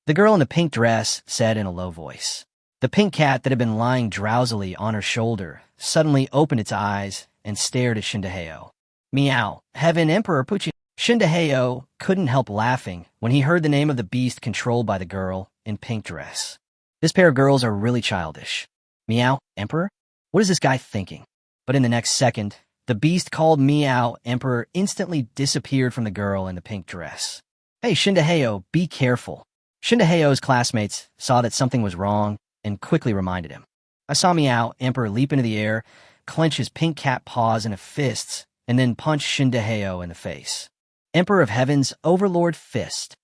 Speaker 1: The girl in the pink dress said in a low voice. The pink cat that had been lying drowsily on her shoulder suddenly opened its eyes and stared at Shindaheo. Meow, Heaven Emperor Pucci. Shindaheo couldn't help laughing when he heard the name of the beast controlled by the girl in pink dress. This pair of girls are really childish. Meow, Emperor? What is this guy thinking? But in the next second, the beast called Meow Emperor instantly disappeared from the girl in the pink dress. Hey, Shindaheo, be careful. Shindaheo's classmates saw that something was wrong and quickly reminded him. I saw Meow Emperor leap into the air, clench his pink cat paws into fists, and then punch Shindaheo in the face. Emperor of Heaven's Overlord Fist.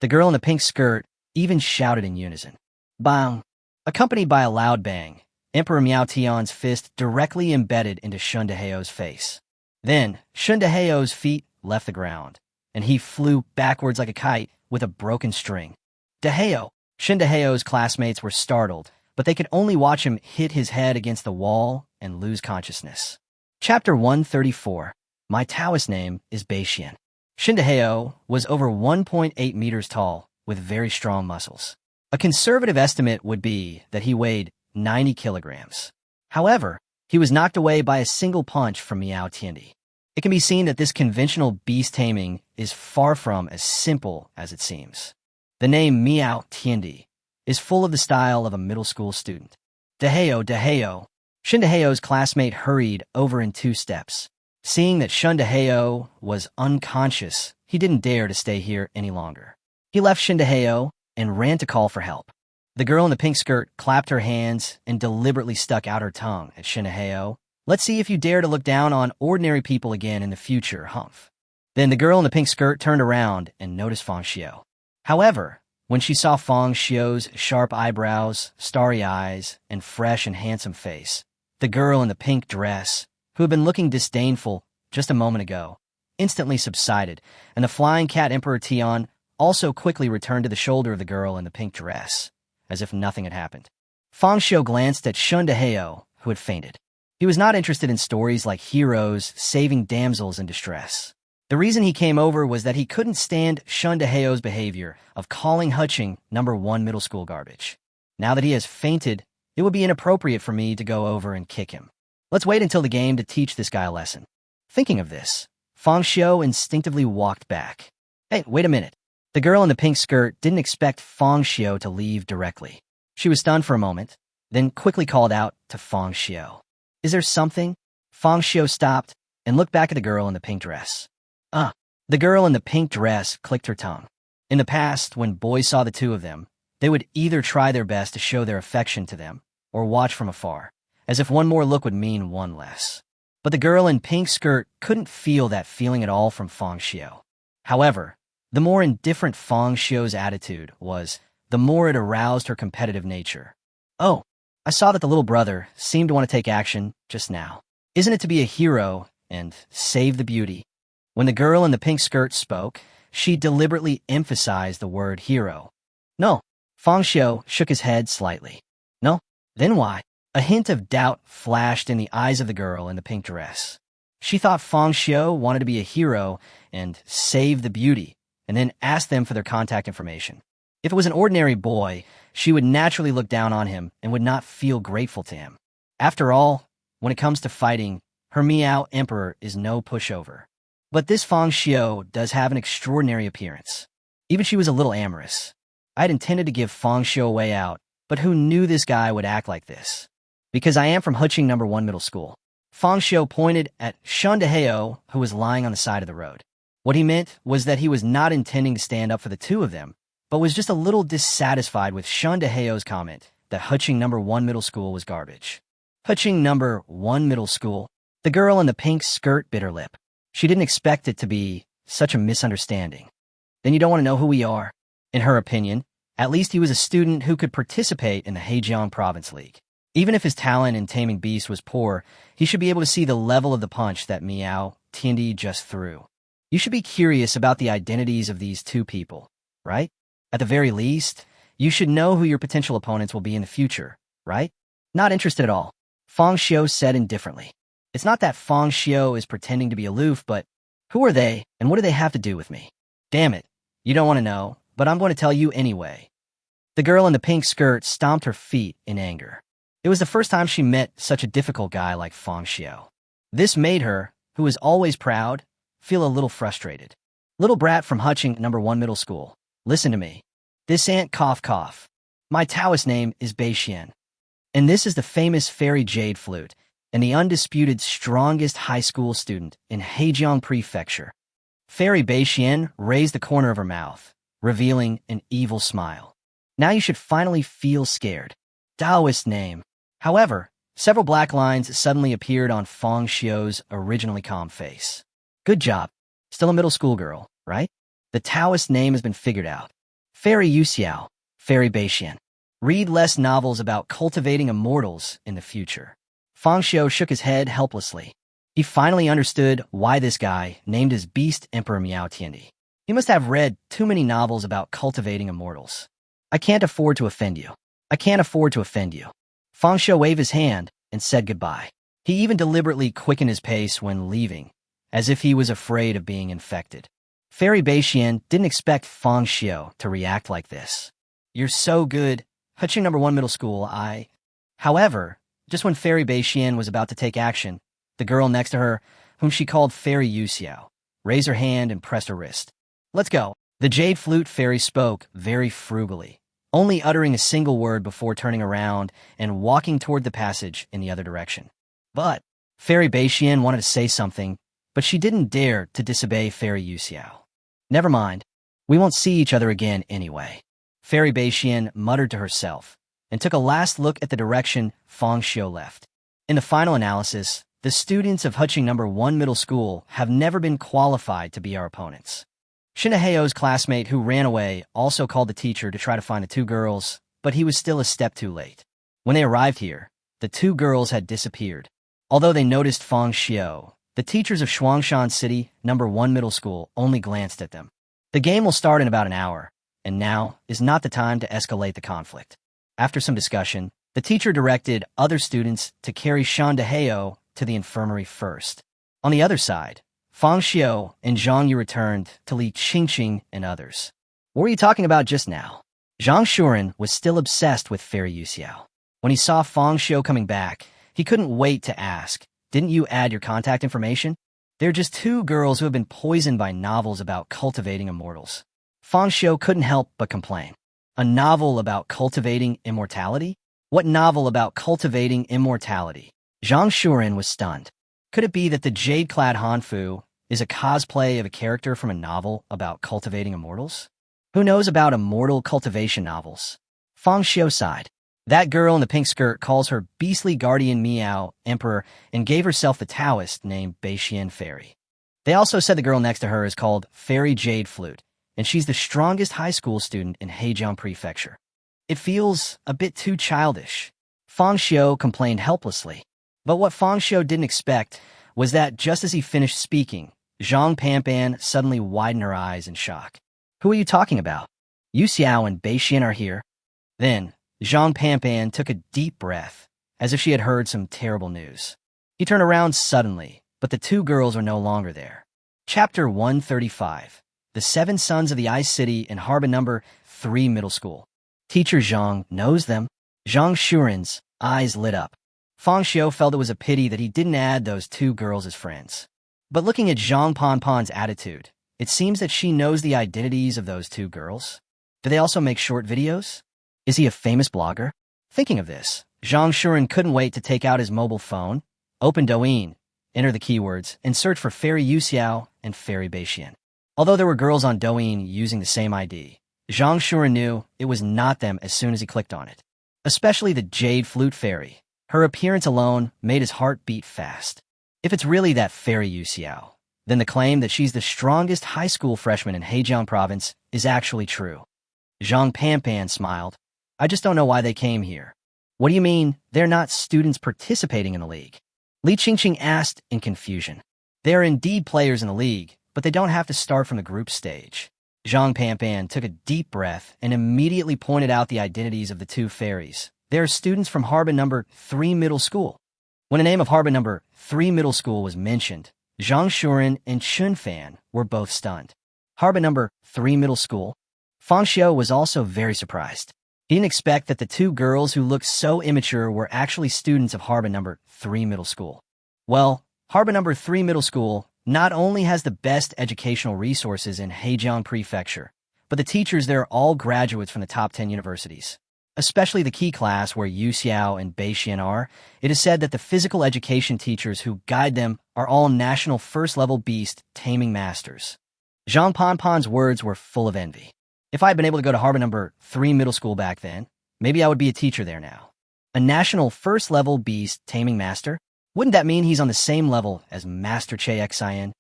Speaker 1: The girl in the pink skirt even shouted in unison. Bang! Accompanied by a loud bang, Emperor Miao Tian's fist directly embedded into Shundaheo's face. Then, Shundaheo's feet left the ground, and he flew backwards like a kite with a broken string. Daheo! Shundaheo's classmates were startled, but they could only watch him hit his head against the wall and lose consciousness. Chapter 134. My Taoist name is Beixian. Shindaheo was over 1.8 meters tall, with very strong muscles. A conservative estimate would be that he weighed 90 kilograms. However, he was knocked away by a single punch from Miao Tiendi. It can be seen that this conventional beast taming is far from as simple as it seems. The name Miao Tiendi is full of the style of a middle school student. Daheo, Daheo. Shindaheo's classmate hurried over in 2 steps. Seeing that Shundaheo was unconscious, he didn't dare to stay here any longer. He left Shindaheo and ran to call for help. The girl in the pink skirt clapped her hands and deliberately stuck out her tongue at Shindaheo. Let's see if you dare to look down on ordinary people again in the future, humph. Then the girl in the pink skirt turned around and noticed Fang Xiu. However, when she saw Fang Xiu's sharp eyebrows, starry eyes, and fresh and handsome face, the girl in the pink dress, who had been looking disdainful just a moment ago, instantly subsided, and the flying cat Emperor Tian also quickly returned to the shoulder of the girl in the pink dress, as if nothing had happened. Fang Xiu glanced at Shundaheo, who had fainted. He was not interested in stories like heroes saving damsels in distress. The reason he came over was that he couldn't stand Shundaheo's behavior of calling Hutching #1 middle school garbage. Now that he has fainted, it would be inappropriate for me to go over and kick him. Let's wait until the game to teach this guy a lesson. Thinking of this, Fang Xiu instinctively walked back. Hey, wait a minute. The girl in the pink skirt didn't expect Fang Xiu to leave directly. She was stunned for a moment, then quickly called out to Fang Xiu. Is there something? Fang Xiu stopped and looked back at the girl in the pink dress. The girl in the pink dress clicked her tongue. In the past, when boys saw the two of them, they would either try their best to show their affection to them or watch from afar, as if one more look would mean one less. But the girl in pink skirt couldn't feel that feeling at all from Fang Xiu. However, the more indifferent Fang Xiu's attitude was, the more it aroused her competitive nature. Oh, I saw that the little brother seemed to want to take action just now. Isn't it to be a hero and save the beauty? When the girl in the pink skirt spoke, she deliberately emphasized the word hero. No. Fang Xiu shook his head slightly. No? Then why? A hint of doubt flashed in the eyes of the girl in the pink dress. She thought Fang Xiu wanted to be a hero and save the beauty, and then asked them for their contact information. If it was an ordinary boy, she would naturally look down on him and would not feel grateful to him. After all, when it comes to fighting, her Miao Emperor is no pushover. But this Fang Xiu does have an extraordinary appearance. Even she was a little amorous. I had intended to give Fang Xiu a way out, but who knew this guy would act like this? Because I am from Hutching #1 middle school. Fang Xiu pointed at Shundaheo, who was lying on the side of the road. What he meant was that he was not intending to stand up for the two of them, but was just a little dissatisfied with Shun Deheo's comment that Huching number 1 middle school was garbage. Huching number 1 middle school? The girl in the pink skirt bit her lip. She didn't expect it to be such a misunderstanding. Then you don't want to know who we are. In her opinion, at least he was a student who could participate in the Hejiang Province League. Even if his talent in taming beasts was poor, he should be able to see the level of the punch that Miao Tiandi just threw. You should be curious about the identities of these two people, right? At the very least, you should know who your potential opponents will be in the future, right? Not interested at all, Fang Xiu said indifferently. It's not that Fang Xiu is pretending to be aloof, but who are they and what do they have to do with me? Damn it, you don't want to know, but I'm going to tell you anyway. The girl in the pink skirt stomped her feet in anger. It was the first time she met such a difficult guy like Fang Xiu. This made her, who was always proud, feel a little frustrated. Little brat from Huching number 1 middle school, listen to me. This ain't cough. My Taoist name is Beixian. And this is the famous fairy jade flute and the undisputed strongest high school student in Hejiang Prefecture. Fairy Beixian raised the corner of her mouth, revealing an evil smile. Now you should finally feel scared. Taoist name. However, several black lines suddenly appeared on Fang Xiu's originally calm face. Good job. Still a middle school girl, right? The Taoist name has been figured out. Fairy Yu-Xiao, Fairy Beixian. Read less novels about cultivating immortals in the future. Fang Xiu shook his head helplessly. He finally understood why this guy named his beast Emperor Miao Tiandi. He must have read too many novels about cultivating immortals. I can't afford to offend you. I can't afford to offend you. Fang Xiu waved his hand and said goodbye. He even deliberately quickened his pace when leaving, as if he was afraid of being infected. Fairy Beixian didn't expect Fang Xiu to react like this. You're so good. Huching number 1 middle school, However, just when Fairy Beixian was about to take action, the girl next to her, whom she called Fairy Yu-Xiao, raised her hand and pressed her wrist. Let's go. The jade flute fairy spoke very frugally, only uttering a single word before turning around and walking toward the passage in the other direction. But Fairy Beixian wanted to say something, but she didn't dare to disobey Fairy Yu-Xiao. Never mind. We won't see each other again anyway. Fairy Beixian muttered to herself and took a last look at the direction Fang Xiu left. In the final analysis, the students of Huching number 1 middle school have never been qualified to be our opponents. Shinheo's classmate who ran away also called the teacher to try to find the two girls, but he was still a step too late. When they arrived here, the two girls had disappeared. Although they noticed Fang Xiu, the teachers of Shuangshan City number 1 middle school only glanced at them. The game will start in about an hour, and now is not the time to escalate the conflict. After some discussion, the teacher directed other students to carry Shan Deheo to the infirmary first. On the other side, Fang Xiu and Zhang Yu returned to Li Qingqing and others. What were you talking about just now? Zhang Shuren was still obsessed with Fairy Yu-Xiao. When he saw Fang Xiu coming back, he couldn't wait to ask, didn't you add your contact information? They're just two girls who have been poisoned by novels about cultivating immortals. Fang Xiu couldn't help but complain. A novel about cultivating immortality? What novel about cultivating immortality? Zhang Shuren was stunned. Could it be that the jade-clad Hanfu is a cosplay of a character from a novel about cultivating immortals? Who knows about immortal cultivation novels? Fang Xiu sighed. That girl in the pink skirt calls her beastly guardian Miao Emperor and gave herself the Taoist name Beixian Fairy. They also said the girl next to her is called Fairy Jade Flute, and she's the strongest high school student in Hejiang Prefecture. It feels a bit too childish. Fang Xiu complained helplessly. But what Fang Xiu didn't expect was that just as he finished speaking, Zhang Panpan suddenly widened her eyes in shock. Who are you talking about? Yu Xiao and Beixian are here. Then, Zhang Panpan took a deep breath, as if she had heard some terrible news. He turned around suddenly, but the two girls were no longer there. Chapter 135. The Seven Sons of the Ice City in Harbin number 3 middle school. Teacher Zhang knows them. Zhang Shuren's eyes lit up. Fang Xiu felt it was a pity that he didn't add those two girls as friends. But looking at Zhang Panpan's attitude, it seems that she knows the identities of those two girls. Do they also make short videos? Is he a famous blogger? Thinking of this, Zhang Shuren couldn't wait to take out his mobile phone, open Douyin, enter the keywords, and search for Fairy Yu Xiao and Fairy Beixian. Although there were girls on Douyin using the same ID, Zhang Shuren knew it was not them as soon as he clicked on it. Especially the Jade Flute Fairy. Her appearance alone made his heart beat fast. If it's really that fairy Yu Xiao, then the claim that she's the strongest high school freshman in Hejiang province is actually true. Zhang Panpan smiled. I just don't know why they came here. What do you mean, they're not students participating in the league? Li Qingqing asked in confusion. They are indeed players in the league, but they don't have to start from the group stage. Zhang Panpan took a deep breath and immediately pointed out the identities of the two fairies. They are students from Harbin Number 3 Middle School. When the name of Harbin Number 3 Middle School was mentioned, Zhang Shuren and Chun Fan were both stunned. Harbin Number 3 Middle School? Fang Xiu was also very surprised. He didn't expect that the two girls who looked so immature were actually students of Harbin Number 3 Middle School. Well, Harbin Number 3 Middle School not only has the best educational resources in Hejiang Prefecture, but the teachers there are all graduates from the top 10 universities. Especially the key class where Yu Xiao and Bei Xian are, it is said that the physical education teachers who guide them are all national first-level beast-taming masters. Zhang Panpan's words were full of envy. If I had been able to go to Harbin Number 3 Middle School back then, maybe I would be a teacher there now. A national first-level beast-taming master? Wouldn't that mean he's on the same level as Master Che Xian?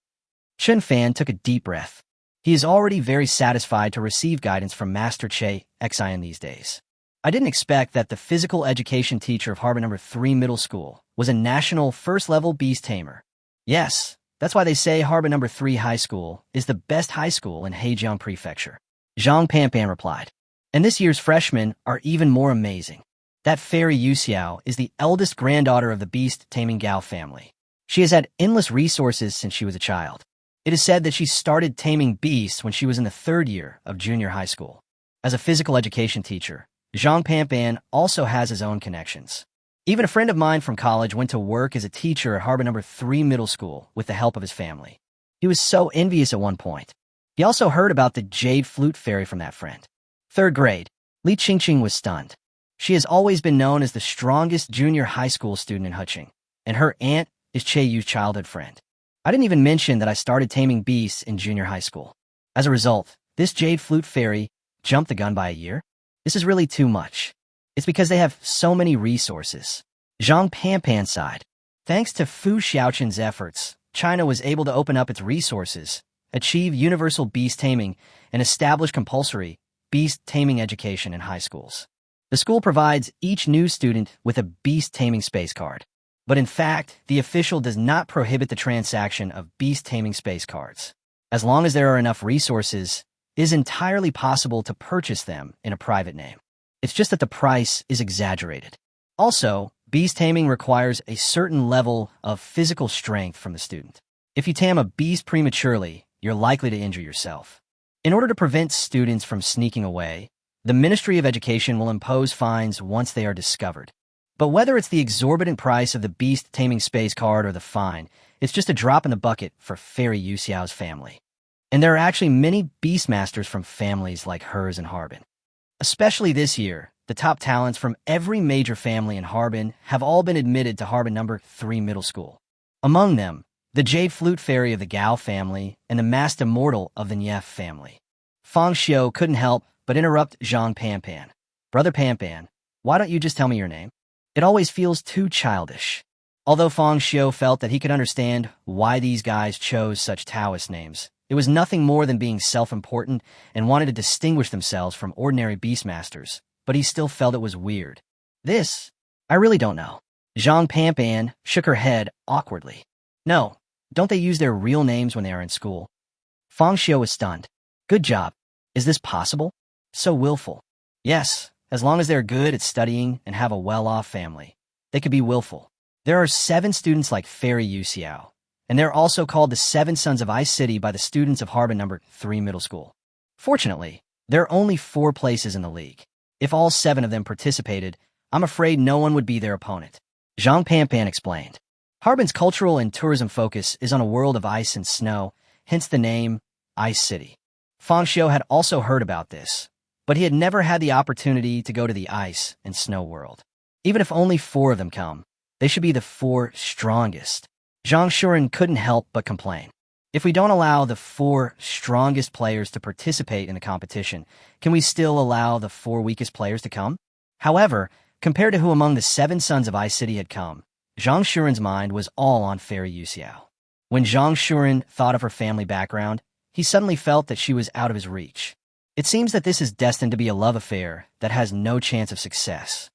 Speaker 1: Chun Fan took a deep breath. He is already very satisfied to receive guidance from Master Che Xian these days. I didn't expect that the physical education teacher of Harbin Number 3 Middle School was a national first-level beast tamer. Yes, that's why they say Harbin Number 3 High School is the best high school in Hejiang Prefecture. Zhang Panpan replied. And this year's freshmen are even more amazing. That fairy Yu Xiao is the eldest granddaughter of the beast-taming Gao family. She has had endless resources since she was a child. It is said that she started taming beasts when she was in the 3rd year of junior high school. As a physical education teacher, Zhang Panpan also has his own connections. Even a friend of mine from college went to work as a teacher at Harbin Number 3 Middle School with the help of his family. He was so envious at one point. He also heard about the Jade Flute Fairy from that friend. 3rd grade, Li Qingqing was stunned. She has always been known as the strongest junior high school student in Huqing, and her aunt is Che Yu's childhood friend. I didn't even mention that I started taming beasts in junior high school. As a result, this Jade Flute Fairy jumped the gun by a year. This is really too much. It's because they have so many resources. Zhang Panpan sighed. Thanks to Fu Xiaoqin's efforts, China was able to open up its resources, achieve universal beast taming, and establish compulsory beast taming education in high schools. The school provides each new student with a beast-taming space card. But in fact, the official does not prohibit the transaction of beast-taming space cards. As long as there are enough resources, it is entirely possible to purchase them in a private name. It's just that the price is exaggerated. Also, beast-taming requires a certain level of physical strength from the student. If you tame a beast prematurely, you're likely to injure yourself. In order to prevent students from sneaking away, the Ministry of Education will impose fines once they are discovered. But whether it's the exorbitant price of the beast-taming space card or the fine, it's just a drop in the bucket for Fairy Yu Xiao's family. And there are actually many beastmasters from families like hers in Harbin. Especially this year, the top talents from every major family in Harbin have all been admitted to Harbin Number 3 Middle School. Among them, the Jade Flute Fairy of the Gao family and the Masked Immortal of the Nief family. Fang Xiu couldn't help but interrupt Zhang Panpan. Brother Panpan, why don't you just tell me your name? It always feels too childish. Although Fang Xiu felt that he could understand why these guys chose such Taoist names, it was nothing more than being self-important and wanted to distinguish themselves from ordinary beastmasters, but he still felt it was weird. I really don't know. Zhang Panpan shook her head awkwardly. No, don't they use their real names when they are in school? Fang Xiu was stunned. Good job. Is this possible? So willful. Yes, as long as they're good at studying and have a well-off family, they could be willful. There are 7 students like Fairy Yu Xiao, and they're also called the 7 Sons of Ice City by the students of Harbin Number 3 Middle School. Fortunately, there are only 4 places in the league. If all 7 of them participated, I'm afraid no one would be their opponent. Zhang Panpan explained. Harbin's cultural and tourism focus is on a world of ice and snow, hence the name Ice City. Fang Xiu had also heard about this, but he had never had the opportunity to go to the ice and snow world. Even if only 4 of them come, they should be the 4 strongest. Zhang Shuren couldn't help but complain. If we don't allow the 4 strongest players to participate in the competition, can we still allow the 4 weakest players to come? However, compared to who among the 7 sons of Ice City had come, Zhang Shuren's mind was all on Fairy Yuxiao. When Zhang Shuren thought of her family background, he suddenly felt that she was out of his reach. It seems that this is destined to be a love affair that has no chance of success.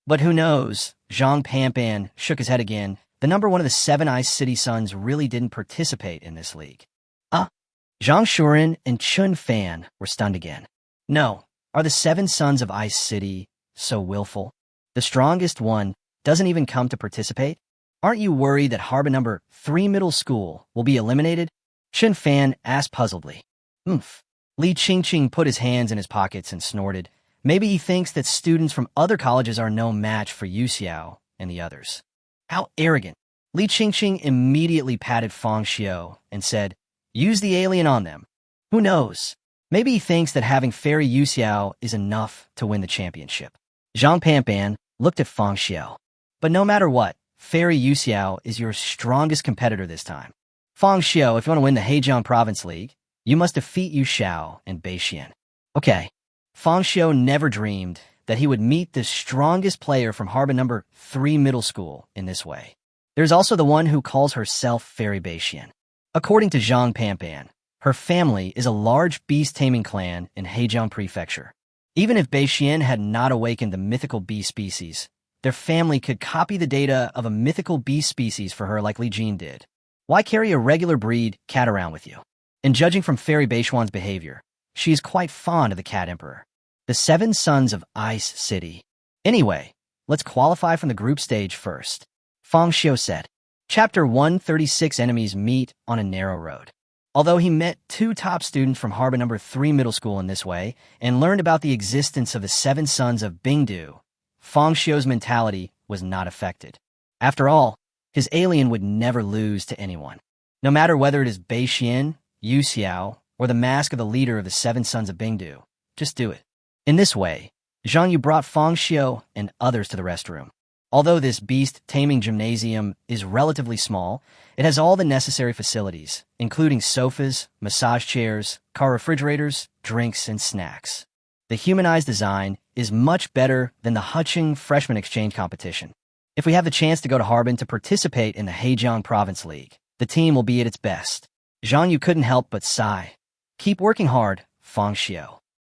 Speaker 1: But who knows? Zhang Pampan shook his head again. The number one of the 7 Ice City sons really didn't participate in this league. Zhang Shuren and Chun Fan were stunned again. No, are the 7 sons of Ice City so willful? The strongest one doesn't even come to participate? Aren't you worried that Harbin number 3 middle school will be eliminated? Chun Fan asked puzzledly. Li Qingqing put his hands in his pockets and snorted. Maybe he thinks that students from other colleges are no match for Yuxiao and the others. How arrogant. Li Qingqing immediately patted Fang Xiu and said, use the alien on them. Who knows? Maybe he thinks that having Fairy Yuxiao is enough to win the championship. Zhang Pampan looked at Fang Xiu. But no matter what, Fairy Yuxiao is your strongest competitor this time. Fang Xiu, if you want to win the Hejiang Province League, you must defeat Yu Xiao and Bei Xian. Okay. Fang Xiu never dreamed that he would meet the strongest player from Harbin number 3 middle school in this way. There's also the one who calls herself Fairy Bei Xian. According to Zhang Pampan, her family is a large beast-taming clan in Hejiang Prefecture. Even if Bei Xian had not awakened the mythical beast species, their family could copy the data of a mythical beast species for her like Li Jin did. Why carry a regular breed cat around with you? And judging from Fairy Bei Xian's behavior, she is quite fond of the Cat Emperor. The 7 sons of Ice City. Anyway, let's qualify from the group stage first. Fang Xiu said. Chapter 136 Enemies meet on a narrow road. Although he met 2 top students from Harbin number 3 middle school in this way and learned about the existence of the 7 sons of Bingdu, Fang Xiu's mentality was not affected. After all, his alien would never lose to anyone. No matter whether it is Bei Xian, Yu Xiao, or the mask of the leader of the 7 sons of Bingdu, just do it. In this way, Zhang Yu brought Fang Xiu and others to the restroom. Although this beast-taming gymnasium is relatively small, it has all the necessary facilities, including sofas, massage chairs, car refrigerators, drinks, and snacks. The humanized design is much better than the Huqing freshman exchange competition. If we have the chance to go to Harbin to participate in the Hejiang Province League, the team will be at its best. Zhang Yu couldn't help but sigh. Keep working hard, Fang Xiu.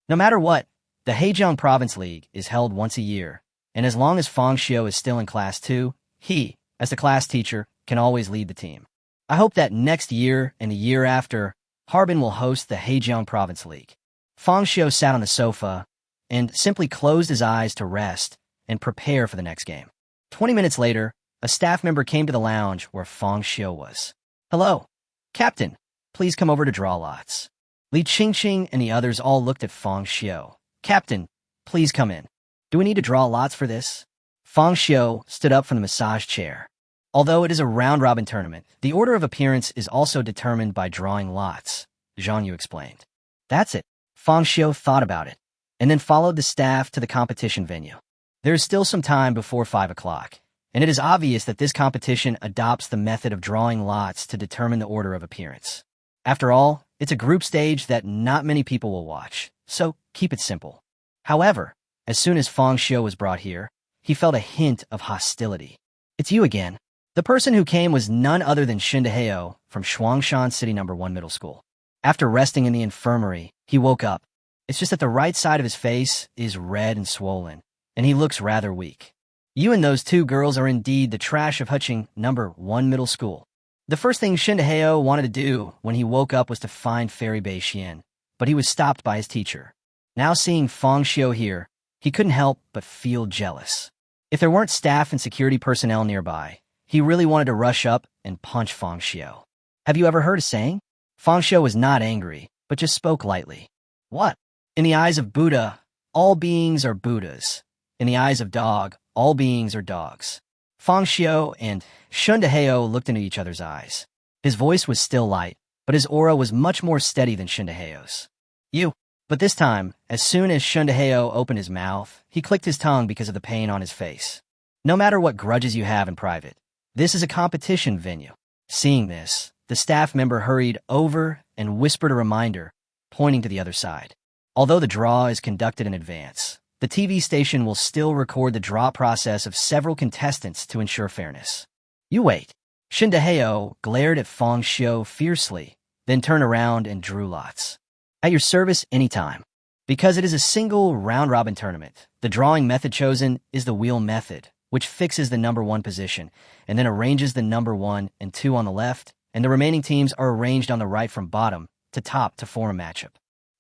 Speaker 1: No matter what, the Hejiang Province League is held once a year, and as long as Fang Xiu is still in Class 2, he, as the class teacher, can always lead the team. I hope that next year and the year after, Harbin will host the Hejiang Province League. Fang Xiu sat on the sofa and simply closed his eyes to rest and prepare for the next game. 20 minutes later, a staff member came to the lounge where Fang Xiu was. Hello, Captain. Please come over to draw lots. Li Qingqing and the others all looked at Fang Xiu. Captain, please come in. Do we need to draw lots for this? Fang Xiu stood up from the massage chair. Although it is a round-robin tournament, the order of appearance is also determined by drawing lots, Zhang Yu explained. That's it. Fang Xiu thought about it, and then followed the staff to the competition venue. There is still some time before 5 o'clock, and it is obvious that this competition adopts the method of drawing lots to determine the order of appearance. After all, it's a group stage that not many people will watch, so keep it simple. However, as soon as Fang Xiu was brought here, he felt a hint of hostility. It's you again. The person who came was none other than Shindaheo from Shuangshan City No. 1 Middle School. After resting in the infirmary, he woke up. It's just that the right side of his face is red and swollen, and he looks rather weak. You and those 2 girls are indeed the trash of Huqing No. 1 Middle School. The first thing Shindaheo wanted to do when he woke up was to find Fairy Bei Xian, but he was stopped by his teacher. Now seeing Fang Xiu here, he couldn't help but feel jealous. If there weren't staff and security personnel nearby, he really wanted to rush up and punch Fang Xiu. Have you ever heard a saying? Fang Xiu was not angry, but just spoke lightly. What? In the eyes of Buddha, all beings are Buddhas. In the eyes of dog, all beings are dogs. Fang Xiu and Shindaheo looked into each other's eyes. His voice was still light, but his aura was much more steady than Shindaheo's. You. But this time, as soon as Shindaheo opened his mouth, he clicked his tongue because of the pain on his face. No matter what grudges you have in private, this is a competition venue. Seeing this, the staff member hurried over and whispered a reminder, pointing to the other side. Although the draw is conducted in advance, the TV station will still record the draw process of several contestants to ensure fairness. You wait. Shindaheo glared at Fang Xiu fiercely, then turned around and drew lots. At your service anytime. Because it is a single round-robin tournament, the drawing method chosen is the wheel method, which fixes the number 1 position, and then arranges the number 1 and 2 on the left, and the remaining teams are arranged on the right from bottom to top to form a matchup.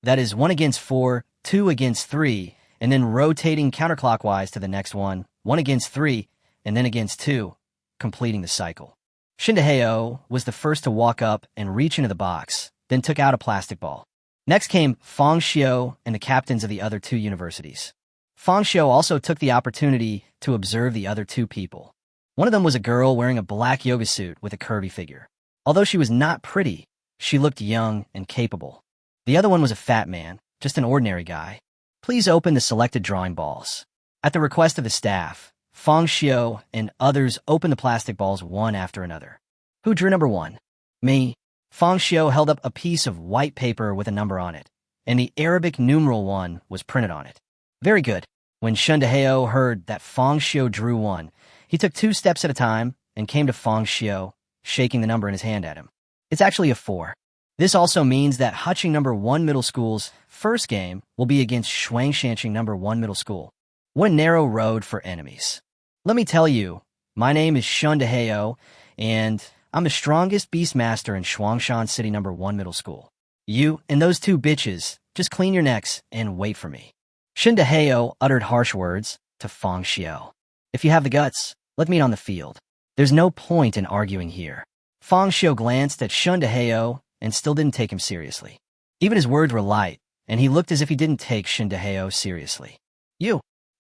Speaker 1: That is 1 against 4, 2 against 3, and then rotating counterclockwise to the next one, 1 against 3, and then against 2, completing the cycle. Shindaheo was the first to walk up and reach into the box, then took out a plastic ball. Next came Fang Xiu and the captains of the other 2 universities. Fang Xiu also took the opportunity to observe the other 2 people. One of them was a girl wearing a black yoga suit with a curvy figure. Although she was not pretty, she looked young and capable. The other one was a fat man, just an ordinary guy. Please open the selected drawing balls. At the request of the staff, Fang Xiu and others opened the plastic balls one after another. Who drew number 1? Me. Fang Xiu held up a piece of white paper with a number on it, and the Arabic numeral 1 was printed on it. Very good. When Shindaheo heard that Fang Xiu drew 1, he took 2 steps at a time and came to Fang Xiu, shaking the number in his hand at him. It's actually a 4. This also means that Huching number 1 middle school's first game will be against Shuangshanqing number 1 middle school. What a narrow road for enemies. Let me tell you, my name is Shindaheo, and I'm the strongest beastmaster in Shuangshan City number 1 middle school. You and those 2 bitches, just clean your necks and wait for me. Shindaheo uttered harsh words to Fang Xiu. If you have the guts, let's meet on the field. There's no point in arguing here. Fang Xiu glanced at Shindaheo and still didn't take him seriously. Even his words were light, and he looked as if he didn't take Shindaheo seriously.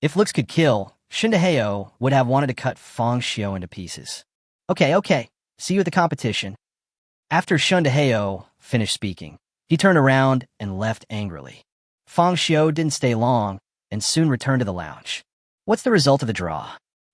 Speaker 1: If looks could kill, Shindaheo would have wanted to cut Fang Xiu into pieces. Okay. See you at the competition. After Shindaheo finished speaking, he turned around and left angrily. Fang Xiu didn't stay long and soon returned to the lounge. What's the result of the draw?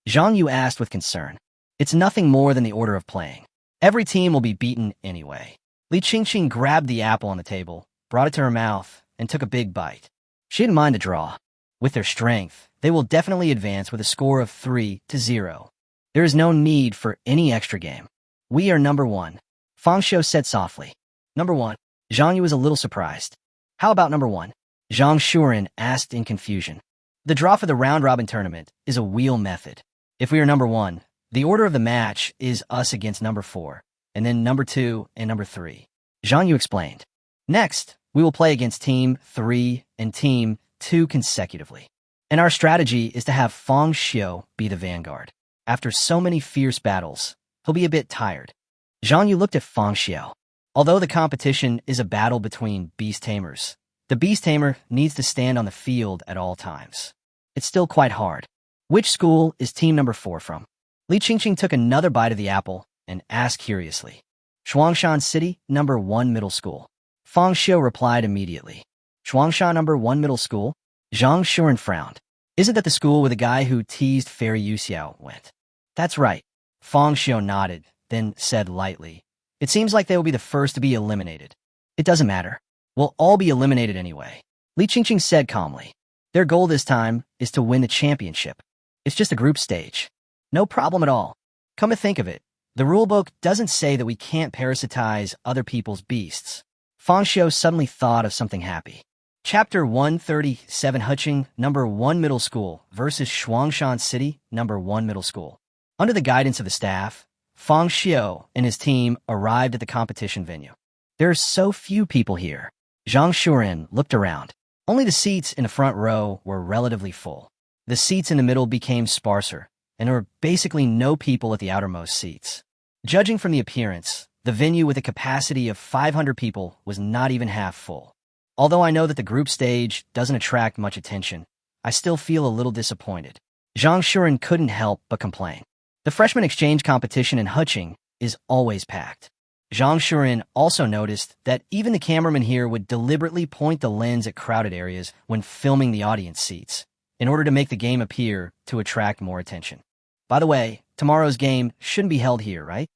Speaker 1: Zhang Yu asked with concern. It's nothing more than the order of playing. Every team will be beaten anyway. Li Qingqing grabbed the apple on the table, brought it to her mouth, and took a big bite. She didn't mind the draw. With their strength, they will definitely advance with a score of 3-0. There is no need for any extra game. We are number 1. Fang Xiu said softly. Number 1. Zhang Yu was a little surprised. How about number 1? Zhang Shuren asked in confusion. The draw for the round-robin tournament is a wheel method. If we are number 1, the order of the match is us against number 4, and then number 2 and number 3. Zhang Yu explained. Next, we will play against Team 3 and Team 2 consecutively. And our strategy is to have Fang Xiu be the vanguard. After so many fierce battles, he'll be a bit tired. Zhang Yu looked at Fang Xiu. Although the competition is a battle between beast-tamers, the beast-tamer needs to stand on the field at all times. It's still quite hard. Which school is team number 4 from? Li Qingqing took another bite of the apple and asked curiously. Shuangshan City, number 1 middle school. Fang Xiu replied immediately. Shuangshan number 1 middle school? Zhang Shuren frowned. Isn't that the school where the guy who teased Fairy Yuxiao went? That's right. Fang Xiu nodded, then said lightly. It seems like they will be the first to be eliminated. It doesn't matter. We'll all be eliminated anyway. Li Qingqing said calmly. Their goal this time is to win the championship. It's just a group stage. No problem at all. Come to think of it, the rulebook doesn't say that we can't parasitize other people's beasts. Fang Xiu suddenly thought of something happy. Chapter 137 Huching number 1 middle school versus Shuangshan City number 1 middle school. Under the guidance of the staff, Fang Xiu and his team arrived at the competition venue. There are so few people here. Zhang Shuren looked around. Only the seats in the front row were relatively full. The seats in the middle became sparser, and there were basically no people at the outermost seats. Judging from the appearance, the venue with a capacity of 500 people was not even half full. Although I know that the group stage doesn't attract much attention, I still feel a little disappointed. Zhang Shuren couldn't help but complain. The freshman exchange competition in Huching is always packed. Zhang Shuren also noticed that even the cameraman here would deliberately point the lens at crowded areas when filming the audience seats, in order to make the game appear to attract more attention. By the way, tomorrow's game shouldn't be held here, right?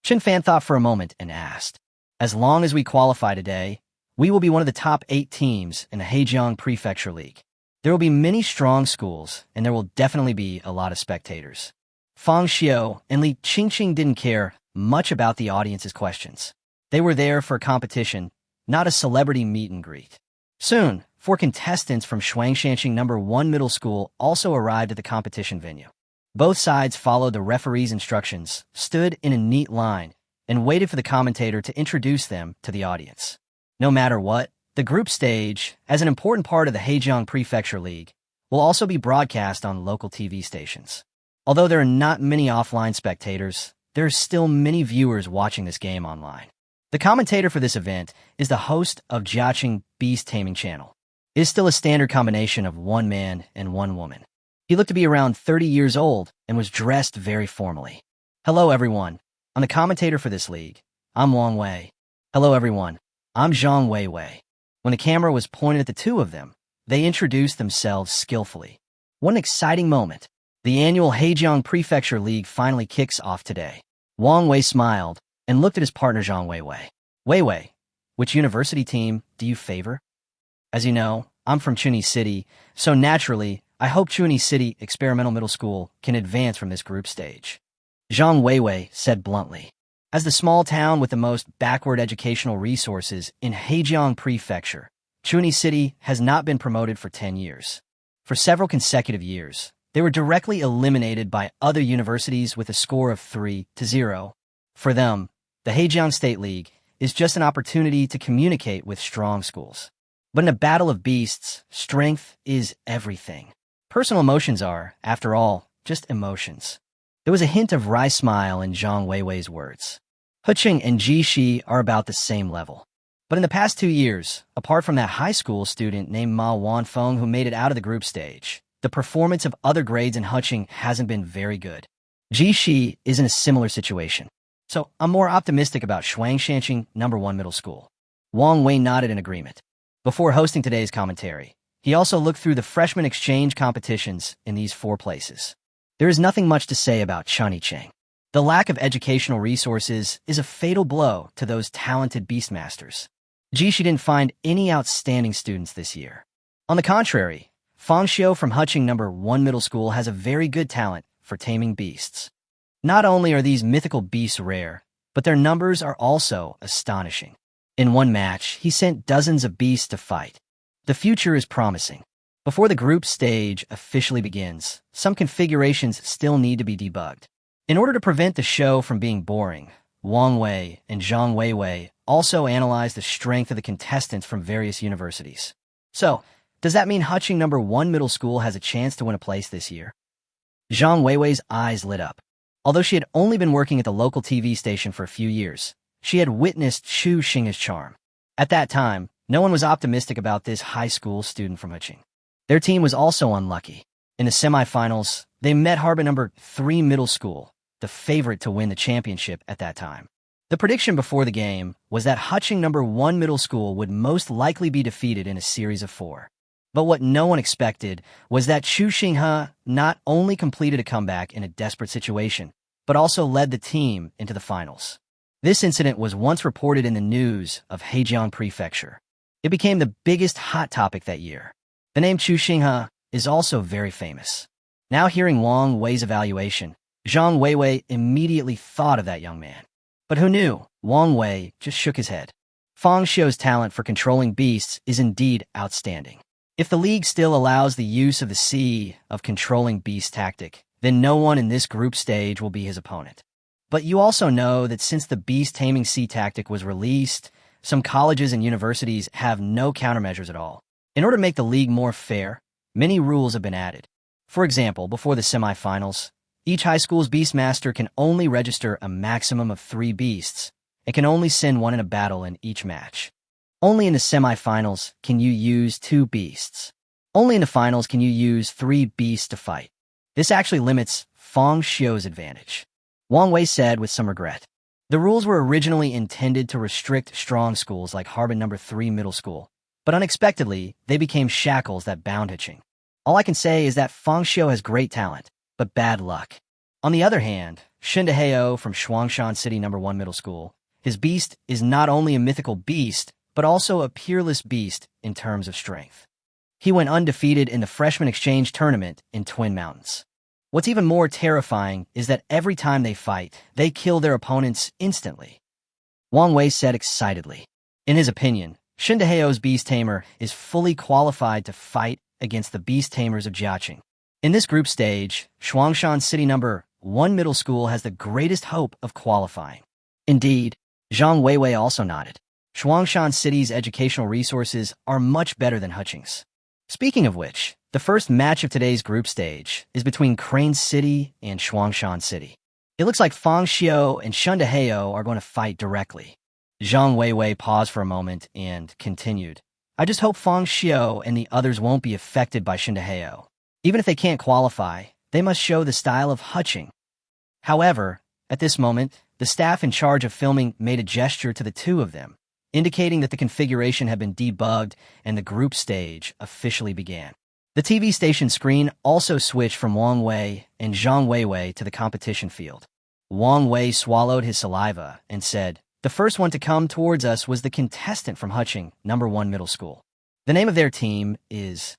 Speaker 1: Shin Fan thought for a moment and asked, "As long as we qualify today, we will be one of the top 8 teams in the Hejiang Prefecture League. There will be many strong schools, and there will definitely be a lot of spectators." Fang Xiu and Li Qingqing didn't care much about the audience's questions. They were there for a competition, not a celebrity meet and greet. Soon, 4 contestants from Shuangshanxing No. 1 Middle School also arrived at the competition venue. Both sides followed the referee's instructions, stood in a neat line, and waited for the commentator to introduce them to the audience. No matter what, the group stage, as an important part of the Hejiang Prefecture League, will also be broadcast on local TV stations. Although there are not many offline spectators, there are still many viewers watching this game online. The commentator for this event is the host of Jiaqing Beast-Taming channel. It is still a standard combination of one man and one woman. He looked to be around 30 years old and was dressed very formally. "Hello everyone, I'm the commentator for this league. I'm Wang Wei." "Hello everyone, I'm Zhang Weiwei." When the camera was pointed at the two of them, they introduced themselves skillfully. What an exciting moment. The annual Hejiang Prefecture League finally kicks off today. Wang Wei smiled and looked at his partner Zhang Weiwei. "Weiwei, which university team do you favor?" "As you know, I'm from Chunyi City, so naturally, I hope Chunyi City Experimental Middle School can advance from this group stage," Zhang Weiwei said bluntly. As the small town with the most backward educational resources in Hejiang Prefecture, Chunyi City has not been promoted for 10 years. For several consecutive years, they were directly eliminated by other universities with a score of 3-0. For them, the Hejiang State League is just an opportunity to communicate with strong schools. But in a battle of beasts, strength is everything. Personal emotions are, after all, just emotions. There was a hint of wry smile in Zhang Weiwei's words. Huqing and Jishi are about the same level. But in the past 2 years, apart from that high school student named Ma Wanfeng who made it out of the group stage, the performance of other grades in Huqing hasn't been very good. Jishi is in a similar situation. So I'm more optimistic about Shuangshanxing No. 1 Middle School. Wang Wei nodded in agreement. Before hosting today's commentary, he also looked through the freshman exchange competitions in these 4 places. There is nothing much to say about Chunyicheng. The lack of educational resources is a fatal blow to those talented beastmasters. Jishi didn't find any outstanding students this year. On the contrary, Fang Xiu from Huqing No. 1 Middle School has a very good talent for taming beasts. Not only are these mythical beasts rare, but their numbers are also astonishing. In one match, he sent dozens of beasts to fight. The future is promising. Before the group stage officially begins, some configurations still need to be debugged. In order to prevent the show from being boring, Wang Wei and Zhang Weiwei also analyzed the strength of the contestants from various universities. So, does that mean Huqing No. 1 Middle School has a chance to win a place this year? Zhang Weiwei's eyes lit up. Although she had only been working at the local TV station for a few years, she had witnessed Xu Xing's charm. At that time, no one was optimistic about this high school student from Huqing. Their team was also unlucky. In the semifinals, they met Harbin No. 3 Middle School, the favorite to win the championship at that time. The prediction before the game was that Huqing No. 1 Middle School would most likely be defeated in a series of 4. But what no one expected was that Xu Xinghe not only completed a comeback in a desperate situation, but also led the team into the finals. This incident was once reported in the news of Hejiang Prefecture. It became the biggest hot topic that year. The name Xu Xinghe is also very famous. Now hearing Wang Wei's evaluation, Zhang Weiwei immediately thought of that young man. But who knew? Wang Wei just shook his head. Fang Xiu's talent for controlling beasts is indeed outstanding. If the league still allows the use of the C of controlling beast tactic, then no one in this group stage will be his opponent. But you also know that since the Beast-Taming C tactic was released, some colleges and universities have no countermeasures at all. In order to make the league more fair, many rules have been added. For example, before the semifinals, each high school's Beastmaster can only register a maximum of 3 beasts and can only send one in a battle in each match. Only in the semifinals can you use 2 beasts. Only in the finals can you use 3 beasts to fight. This actually limits Fang Xiu's advantage. Wang Wei said with some regret. The rules were originally intended to restrict strong schools like Harbin No. 3 Middle School, but unexpectedly, they became shackles that bound Huqing. All I can say is that Fang Xiu has great talent, but bad luck. On the other hand, Shindaheo from Shuangshan City No. 1 Middle School, his beast is not only a mythical beast, but also a peerless beast in terms of strength. He went undefeated in the freshman exchange tournament in Twin Mountains. What's even more terrifying is that every time they fight, they kill their opponents instantly. Wang Wei said excitedly. In his opinion, Shindaheo's Beast Tamer is fully qualified to fight against the Beast Tamers of Jiaqing. In this group stage, Shuangshan City No. 1 Middle School has the greatest hope of qualifying. Indeed, Zhang Weiwei also nodded. Shuangshan City's educational resources are much better than Huqing's. Speaking of which, the first match of today's group stage is between Crane City and Shuangshan City. It looks like Fang Xiu and Shindaheo are going to fight directly. Zhang Weiwei paused for a moment and continued. I just hope Fang Xiu and the others won't be affected by Shindaheo. Even if they can't qualify, they must show the style of Huqing. However, at this moment, the staff in charge of filming made a gesture to the two of them, indicating that the configuration had been debugged and the group stage officially began. The TV station screen also switched from Wang Wei and Zhang Weiwei to the competition field. Wang Wei swallowed his saliva and said, the first one to come towards us was the contestant from Huqing, No. 1 Middle School. The name of their team is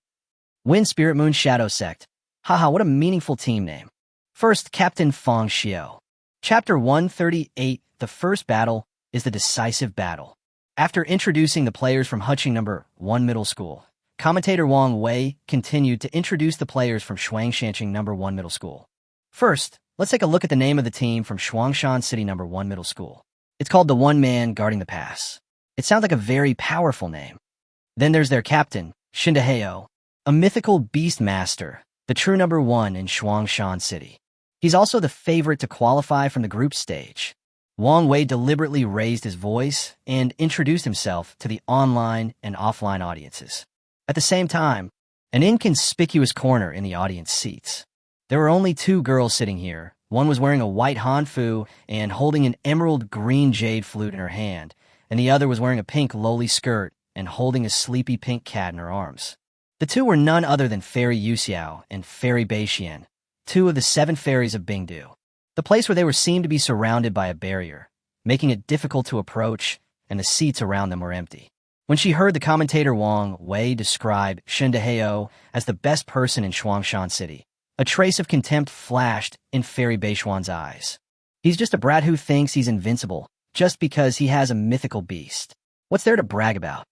Speaker 1: Wind Spirit Moon Shadow Sect. Haha, what a meaningful team name. First, Captain Fang Xiu. Chapter 138, the first battle, is the decisive battle. After introducing the players from Huqing No. 1 Middle School, commentator Wang Wei continued to introduce the players from Shuangshan No. 1 Middle School. First, let's take a look at the name of the team from Shuangshan City No. 1 Middle School. It's called the One Man Guarding the Pass. It sounds like a very powerful name. Then there's their captain, Shindaheo, a mythical beast master, the true No. 1 in Shuangshan City. He's also the favorite to qualify from the group stage. Wang Wei deliberately raised his voice and introduced himself to the online and offline audiences. At the same time, an inconspicuous corner in the audience seats. There were only two girls sitting here. One was wearing a white hanfu and holding an emerald green jade flute in her hand, and the other was wearing a pink lowly skirt and holding a sleepy pink cat in her arms. The two were none other than Fairy Yuxiao and Fairy Beixian, two of the 7 fairies of Bingdu. The place where they were seemed to be surrounded by a barrier, making it difficult to approach, and the seats around them were empty. When she heard the commentator Wang Wei describe Shindaheo as the best person in Shuangshan City, a trace of contempt flashed in Fairy Beixian's eyes. He's just a brat who thinks he's invincible, just because he has a mythical beast. What's there to brag about?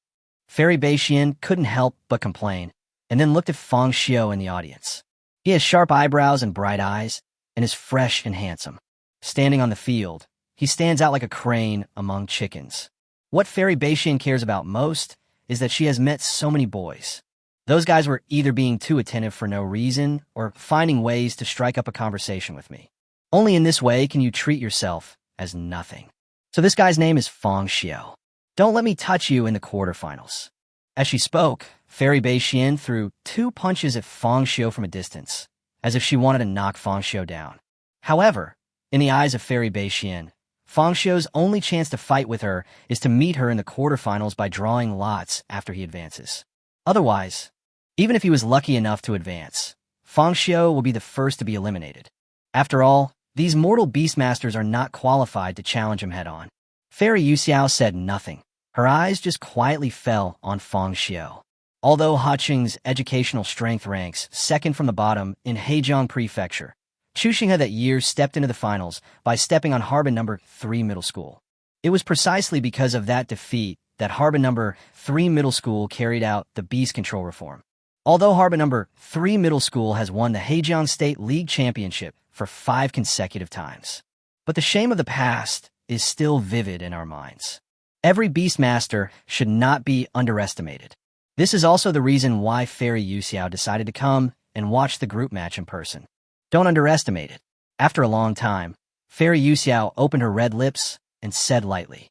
Speaker 1: Fairy Beixian couldn't help but complain, and then looked at Fang Xiu in the audience. He has sharp eyebrows and bright eyes, and is fresh and handsome. Standing on the field, he stands out like a crane among chickens. What Fairy Beixian cares about most is that she has met so many boys. Those guys were either being too attentive for no reason or finding ways to strike up a conversation with me. Only in this way can you treat yourself as nothing. So this guy's name is Fang Xiu. Don't let me touch you in the quarterfinals. As she spoke, Fairy Beixian threw 2 punches at Fang Xiu from a distance, as if she wanted to knock Fang Xiu down. However, in the eyes of Fairy Beixian, Fang Xiu's only chance to fight with her is to meet her in the quarterfinals by drawing lots after he advances. Otherwise, even if he was lucky enough to advance, Fang Xiu will be the first to be eliminated. After all, these mortal beastmasters are not qualified to challenge him head-on. Fairy Yuxiao said nothing. Her eyes just quietly fell on Fang Xiu. Although Huqing's educational strength ranks second from the bottom in Hejiang Prefecture, Chuxingha that year stepped into the finals by stepping on Harbin No. 3 Middle School. It was precisely because of that defeat that Harbin No. 3 Middle School carried out the beast control reform. Although Harbin No. 3 Middle School has won the Hejiang State League Championship for 5 consecutive times. But the shame of the past is still vivid in our minds. Every beastmaster should not be underestimated. This is also the reason why Fairy Yuxiao decided to come and watch the group match in person. Don't underestimate it. After a long time, Fairy Yuxiao opened her red lips and said lightly,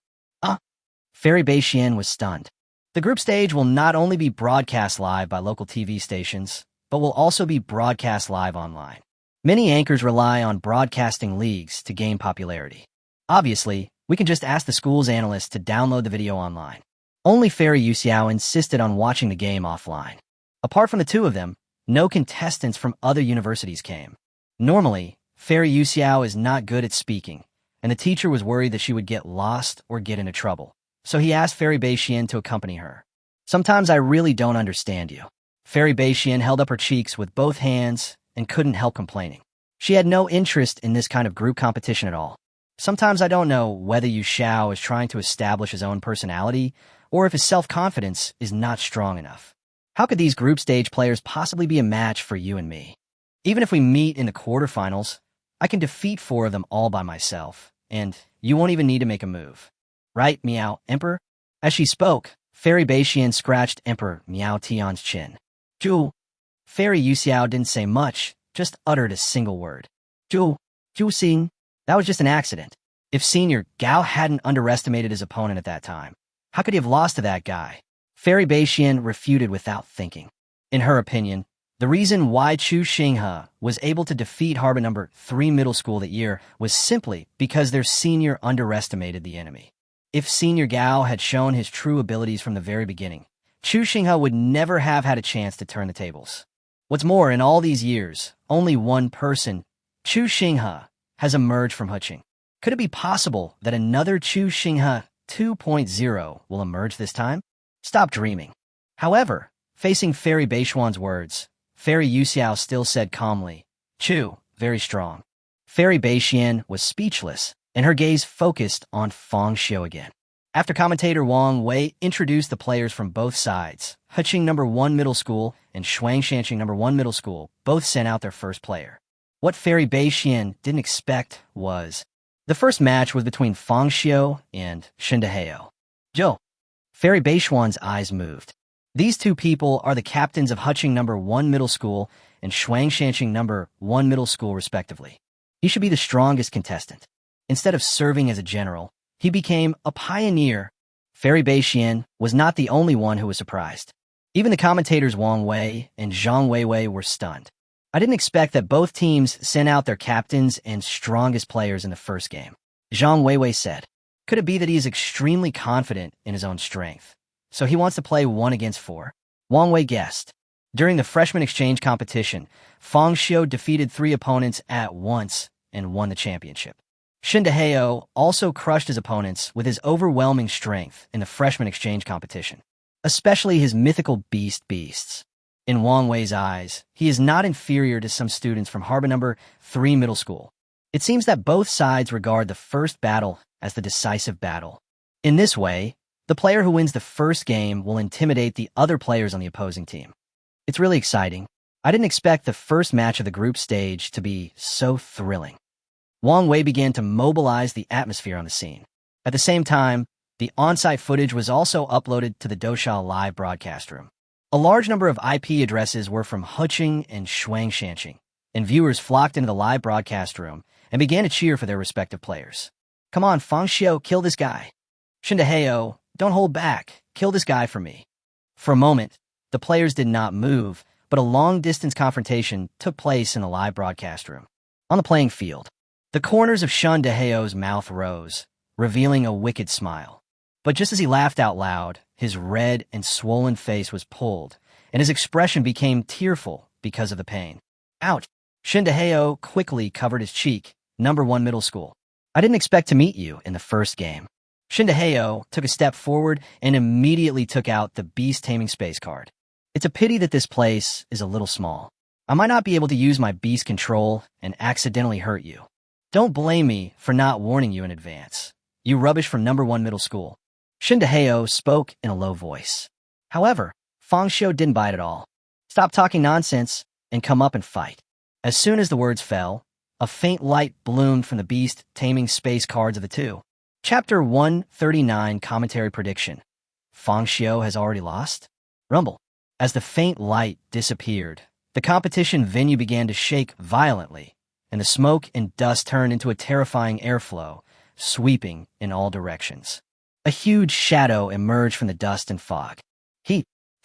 Speaker 1: Fairy Beixian was stunned. The group stage will not only be broadcast live by local TV stations, but will also be broadcast live online. Many anchors rely on broadcasting leagues to gain popularity. Obviously, we can just ask the school's analysts to download the video online. Only Fairy Yuxiao insisted on watching the game offline. Apart from the two of them, no contestants from other universities came. Normally, Fairy Yuxiao is not good at speaking, and the teacher was worried that she would get lost or get into trouble. So he asked Fairy Beixian to accompany her. Sometimes I really don't understand you. Fairy Beixian held up her cheeks with both hands and couldn't help complaining. She had no interest in this kind of group competition at all. Sometimes I don't know whether Yu Xiao is trying to establish his own personality or if his self-confidence is not strong enough. How could these group stage players possibly be a match for you and me? Even if we meet in the quarterfinals, I can defeat 4 of them all by myself, and you won't even need to make a move. Right, Miao, Emperor? As she spoke, Fairy Beixian scratched Emperor Miao Tian's chin. Zhu. Fairy Yuxiao didn't say much, just uttered a single word. Zhu. Zhu Xing. That was just an accident. If Senior Gao hadn't underestimated his opponent at that time, how could he have lost to that guy? Fairy Beixian refuted without thinking. In her opinion, the reason why Chu Xinghe was able to defeat Harbor No. 3 middle school that year was simply because their senior underestimated the enemy. If Senior Gao had shown his true abilities from the very beginning, Chu Xinghe would never have had a chance to turn the tables. What's more, in all these years, only one person, Chu Xinghe, has emerged from Huqing. Could it be possible that another Chu Xinghe 2.0 will emerge this time? Stop dreaming. However, facing Fairy Beixian's words, Fairy Yuxiao still said calmly, Chu, very strong. Fairy Beixian was speechless, and her gaze focused on Fang Xiu again. After commentator Wang Wei introduced the players from both sides, Huqing No. 1 Middle School and Shuangshanqing No. 1 Middle School both sent out their first player. What Fairy Beixian didn't expect was the first match was between Fang Xiu and Shindaheo. Zhou. Fairy Beixian's eyes moved. These two people are the captains of Huqing No. 1 Middle School and Shuangshanqing No. 1 Middle School, respectively. He should be the strongest contestant. Instead of serving as a general, he became a pioneer. Fairy Beixian was not the only one who was surprised. Even the commentators Wang Wei and Zhang Weiwei were stunned. I didn't expect that both teams sent out their captains and strongest players in the first game. Zhang Weiwei said, could it be that he is extremely confident in his own strength? So he wants to play 1 against 4? Wang Wei guessed. During the freshman exchange competition, Fang Xiu defeated 3 opponents at once and won the championship. Shindaheo also crushed his opponents with his overwhelming strength in the freshman exchange competition, especially his mythical beasts. In Wang Wei's eyes, he is not inferior to some students from Harbor No. 3 Middle School. It seems that both sides regard the first battle as the decisive battle. In this way, the player who wins the first game will intimidate the other players on the opposing team. It's really exciting. I didn't expect the first match of the group stage to be so thrilling. Wang Wei began to mobilize the atmosphere on the scene. At the same time, the on-site footage was also uploaded to the Doshao live broadcast room. A large number of IP addresses were from Huqing and Shuangshanqing, and viewers flocked into the live broadcast room and began to cheer for their respective players. Come on, Fang Xiu, kill this guy. Shindaheo, don't hold back. Kill this guy for me. For a moment, the players did not move, but a long-distance confrontation took place in the live broadcast room. On the playing field, the corners of Shindaheo's mouth rose, revealing a wicked smile. But just as he laughed out loud, his red and swollen face was pulled, and his expression became tearful because of the pain. Ouch! Shindaheo quickly covered his cheek. No. 1 Middle School. I didn't expect to meet you in the first game. Shindaheo took a step forward and immediately took out the Beast-Taming space card. It's a pity that this place is a little small. I might not be able to use my beast control and accidentally hurt you. Don't blame me for not warning you in advance. You rubbish from No. 1 Middle School. Shindaheo spoke in a low voice. However, Fang Xiu didn't bite at all. Stop talking nonsense and come up and fight. As soon as the words fell, a faint light bloomed from the Beast-Taming space cards of the two. Chapter 139 Commentary Prediction. Fang Xiu has already lost? Rumble. As the faint light disappeared, the competition venue began to shake violently, and the smoke and dust turned into a terrifying airflow, sweeping in all directions. A huge shadow emerged from the dust and fog.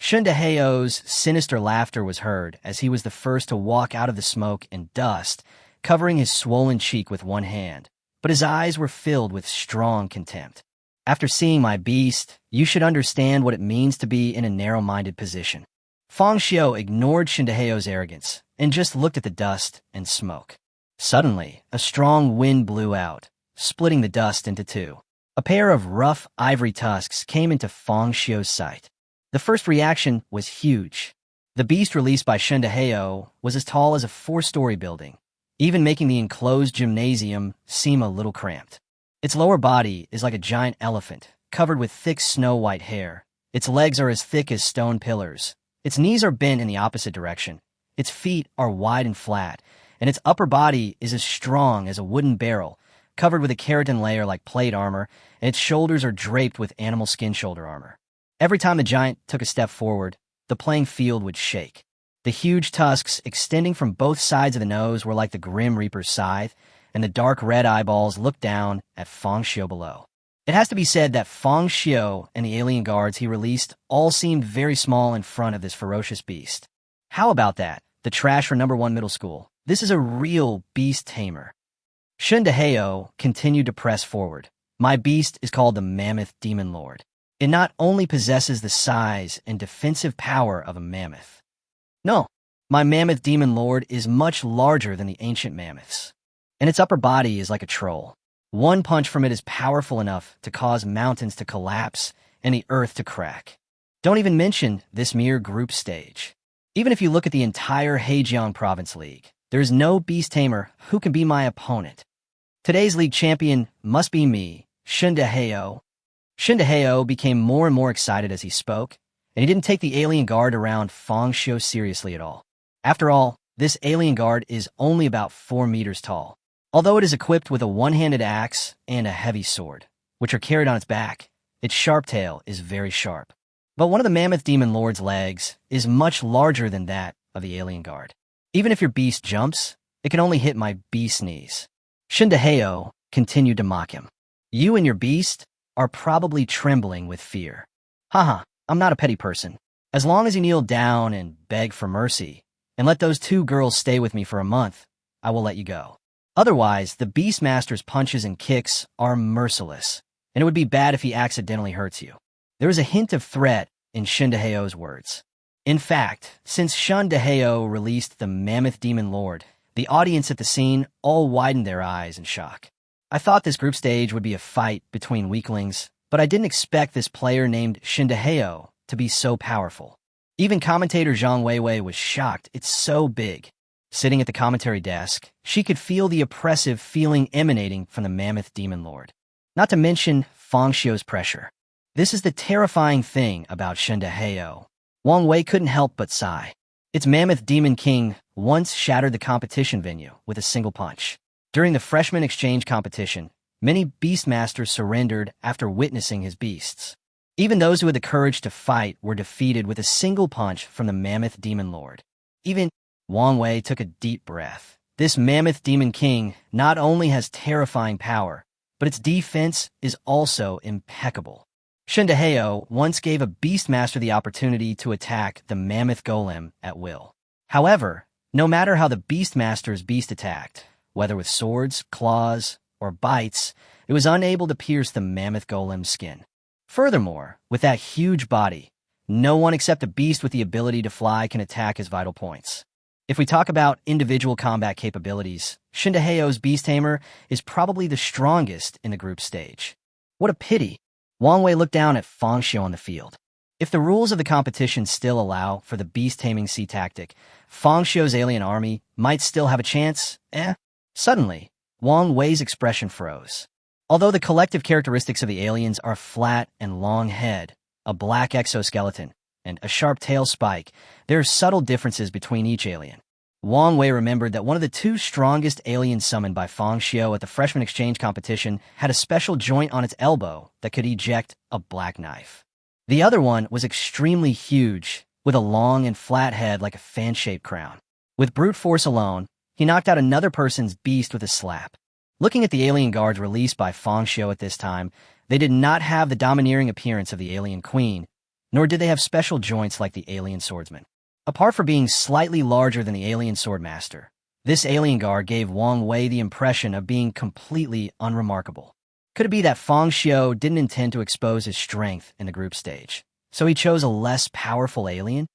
Speaker 1: Shindaheo's sinister laughter was heard as he was the first to walk out of the smoke and dust, covering his swollen cheek with one hand, but his eyes were filled with strong contempt. After seeing my beast, you should understand what it means to be in a narrow-minded position. Fang Xiu ignored Shindaheo's arrogance and just looked at the dust and smoke. Suddenly, a strong wind blew out, splitting the dust into two. A pair of rough ivory tusks came into Fang Xiu's sight. The first reaction was huge. The beast released by Shundaheo was as tall as a 4-story building, even making the enclosed gymnasium seem a little cramped. Its lower body is like a giant elephant, covered with thick snow-white hair. Its legs are as thick as stone pillars. Its knees are bent in the opposite direction. Its feet are wide and flat, and its upper body is as strong as a wooden barrel, covered with a keratin layer like plate armor, and its shoulders are draped with animal skin shoulder armor. Every time the giant took a step forward, the playing field would shake. The huge tusks extending from both sides of the nose were like the Grim Reaper's scythe, and the dark red eyeballs looked down at Fang Xiu below. It has to be said that Fang Xiu and the alien guards he released all seemed very small in front of this ferocious beast. How about that? The trash for number 1 middle school. This is a real beast tamer. Shundaheo continued to press forward. My beast is called the Mammoth Demon Lord. It not only possesses the size and defensive power of a mammoth. No, my Mammoth Demon Lord is much larger than the ancient mammoths, and its upper body is like a troll. One punch from it is powerful enough to cause mountains to collapse and the earth to crack. Don't even mention this mere group stage. Even if you look at the entire Hejiang Province League, there is no beast tamer who can be my opponent. Today's league champion must be me, Shundaheo. Shundaheo became more and more excited as he spoke, and he didn't take the alien guard around Fang Xiu seriously at all. After all, this alien guard is only about 4 meters tall, although it is equipped with a one-handed axe and a heavy sword, which are carried on its back. Its sharp tail is very sharp. But one of the Mammoth Demon Lord's legs is much larger than that of the alien guard. Even if your beast jumps, it can only hit my beast's knees. Shundaheo continued to mock him. You and your beast are probably trembling with fear. Haha, I'm not a petty person. As long as you kneel down and beg for mercy, and let those 2 girls stay with me for a month, I will let you go. Otherwise, the Beastmaster's punches and kicks are merciless, and it would be bad if he accidentally hurts you. There is a hint of threat in Shundaheo's words. In fact, since Shundaheo released the Mammoth Demon Lord, the audience at the scene all widened their eyes in shock. I thought this group stage would be a fight between weaklings, but I didn't expect this player named Shundaheo to be so powerful. Even commentator Zhang Weiwei was shocked. It's so big. Sitting at the commentary desk, she could feel the oppressive feeling emanating from the Mammoth Demon Lord. Not to mention Fang Xiu's pressure. This is the terrifying thing about Shundaheo. Wang Wei couldn't help but sigh. Its Mammoth Demon King once shattered the competition venue with a single punch. During the freshman exchange competition, many Beastmasters surrendered after witnessing his beasts. Even those who had the courage to fight were defeated with a single punch from the Mammoth Demon Lord. Even Wang Wei took a deep breath. This Mammoth Demon King not only has terrifying power, but its defense is also impeccable. Shundaheo once gave a Beastmaster the opportunity to attack the Mammoth Golem at will. However, no matter how the Beastmaster's beast attacked, whether with swords, claws, or bites, it was unable to pierce the Mammoth Golem's skin. Furthermore, with that huge body, no one except a beast with the ability to fly can attack his vital points. If we talk about individual combat capabilities, Shundaheo's Beast Tamer is probably the strongest in the group stage. What a pity. Wang Wei looked down at Fang Xiu on the field. If the rules of the competition still allow for the Beast-Taming C tactic, Fang Xiu's alien army might still have a chance, Suddenly, Wang Wei's expression froze. Although the collective characteristics of the aliens are flat and long head, a black exoskeleton, and a sharp tail spike, there are subtle differences between each alien. Wang Wei remembered that one of the 2 strongest aliens summoned by Fang Xiu at the freshman exchange competition had a special joint on its elbow that could eject a black knife. The other one was extremely huge, with a long and flat head like a fan-shaped crown. With brute force alone, he knocked out another person's beast with a slap. Looking at the alien guards released by Fang Xiu at this time, they did not have the domineering appearance of the alien queen, nor did they have special joints like the alien swordsman. Apart from being slightly larger than the alien swordmaster, this alien guard gave Wang Wei the impression of being completely unremarkable. Could it be that Fang Xiu didn't intend to expose his strength in the group stage, so he chose a less powerful alien?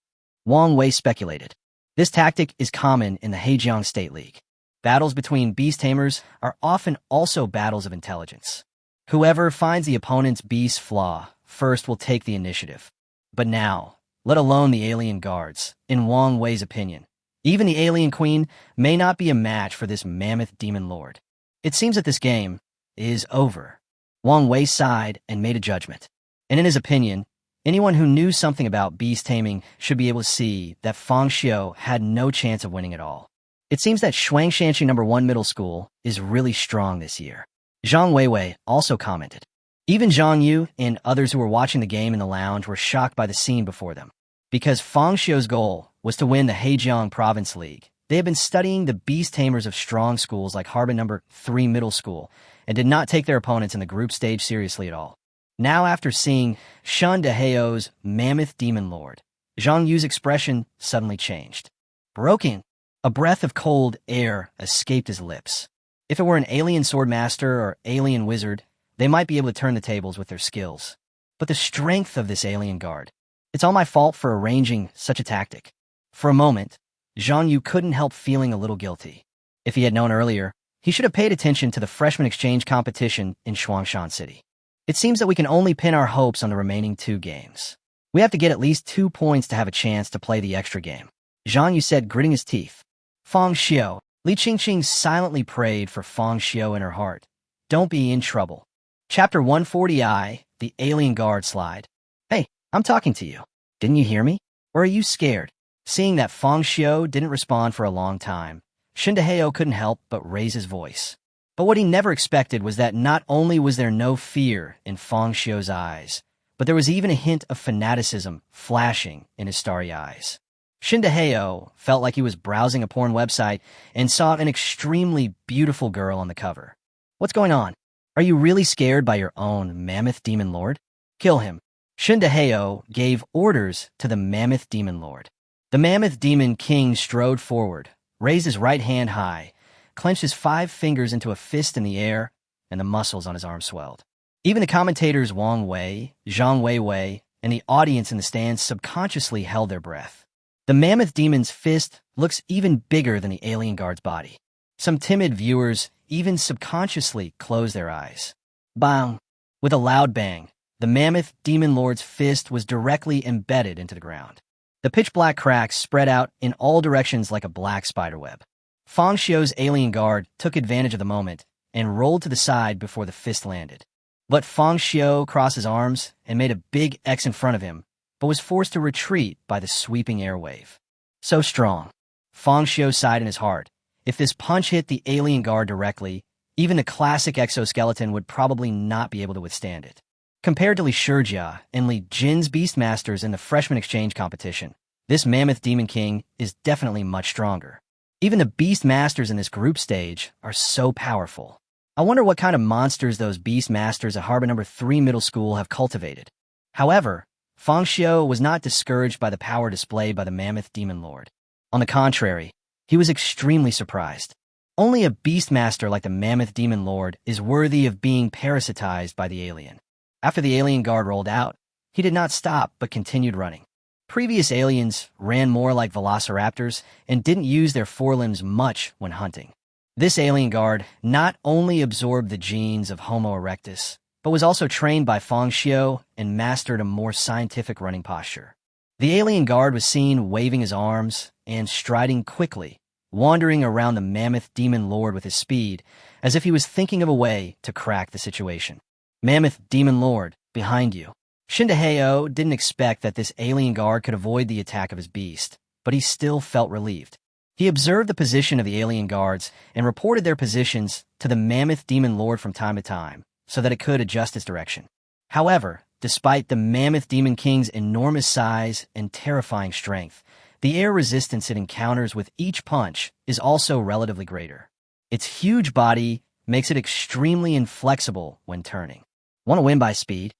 Speaker 1: Wang Wei speculated. This tactic is common in the Hejiang State League. Battles between beast tamers are often also battles of intelligence. Whoever finds the opponent's beast's flaw first will take the initiative. But now, let alone the alien guards, in Wang Wei's opinion, even the alien queen may not be a match for this mammoth demon lord. It seems that this game is over. Wang Wei sighed and made a judgment. And in his opinion, anyone who knew something about beast taming should be able to see that Fang Xiu had no chance of winning at all. It seems that Shuangshanxi No. 1 Middle School is really strong this year. Zhang Weiwei also commented. Even Zhang Yu and others who were watching the game in the lounge were shocked by the scene before them. Because Fang Xiu's goal was to win the Heijiang Province League, they had been studying the beast tamers of strong schools like Harbin No. 3 Middle School and did not take their opponents in the group stage seriously at all. Now, after seeing Shun Deheo's mammoth demon lord, Zhang Yu's expression suddenly changed. Broken. A breath of cold air escaped his lips. If it were an alien swordmaster or alien wizard, they might be able to turn the tables with their skills. But the strength of this alien guard. It's all my fault for arranging such a tactic. For a moment, Zhang Yu couldn't help feeling a little guilty. If he had known earlier, he should have paid attention to the freshman exchange competition in Shuangshan City. It seems that we can only pin our hopes on the remaining 2 games. We have to get at least 2 points to have a chance to play the extra game. Zhang Yu said, gritting his teeth. Fang Xiu. Li Qingqing silently prayed for Fang Xiu in her heart. Don't be in trouble. Chapter 140I, The Alien Guard Slide. Hey, I'm talking to you. Didn't you hear me? Or are you scared? Seeing that Fang Xiu didn't respond for a long time, Shindaheo couldn't help but raise his voice. But what he never expected was that not only was there no fear in Fang Xiu's eyes, but there was even a hint of fanaticism flashing in his starry eyes. Shindaheo felt like he was browsing a porn website and saw an extremely beautiful girl on the cover. What's going on? Are you really scared by your own mammoth demon lord? Kill him. Shindaheo gave orders to the mammoth demon lord. The mammoth demon king strode forward, raised his right hand high, clenched his 5 fingers into a fist in the air, and the muscles on his arm swelled. Even the commentators Wang Wei, Zhang Weiwei, and the audience in the stands subconsciously held their breath. The mammoth demon's fist looks even bigger than the alien guard's body. Some timid viewers even subconsciously closed their eyes. Bang! With a loud bang, the mammoth demon lord's fist was directly embedded into the ground. The pitch-black cracks spread out in all directions like a black spiderweb. Fang Xiu's alien guard took advantage of the moment and rolled to the side before the fist landed. But Fang Xiu crossed his arms and made a big X in front of him, but was forced to retreat by the sweeping airwave. So strong. Fang Xiu sighed in his heart. If this punch hit the alien guard directly, even the classic exoskeleton would probably not be able to withstand it. Compared to Li Shijia and Li Jin's Beastmasters in the freshman exchange competition, this mammoth demon king is definitely much stronger. Even the Beastmasters in this group stage are so powerful. I wonder what kind of monsters those Beastmasters at Harbor No. 3 Middle School have cultivated. However, Fang Xiu was not discouraged by the power displayed by the mammoth demon lord. On the contrary, he was extremely surprised. Only a Beastmaster like the mammoth demon lord is worthy of being parasitized by the alien. After the alien guard rolled out, he did not stop but continued running. Previous aliens ran more like velociraptors and didn't use their forelimbs much when hunting. This alien guard not only absorbed the genes of Homo erectus, but was also trained by Fang Xiu and mastered a more scientific running posture. The alien guard was seen waving his arms and striding quickly, wandering around the mammoth demon lord with his speed, as if he was thinking of a way to crack the situation. Mammoth demon lord, behind you. Shindaheo didn't expect that this alien guard could avoid the attack of his beast, but he still felt relieved. He observed the position of the alien guards and reported their positions to the mammoth demon lord from time to time, so that it could adjust its direction. However, despite the mammoth demon king's enormous size and terrifying strength, the air resistance it encounters with each punch is also relatively greater. Its huge body makes it extremely inflexible when turning. Want to win by speed?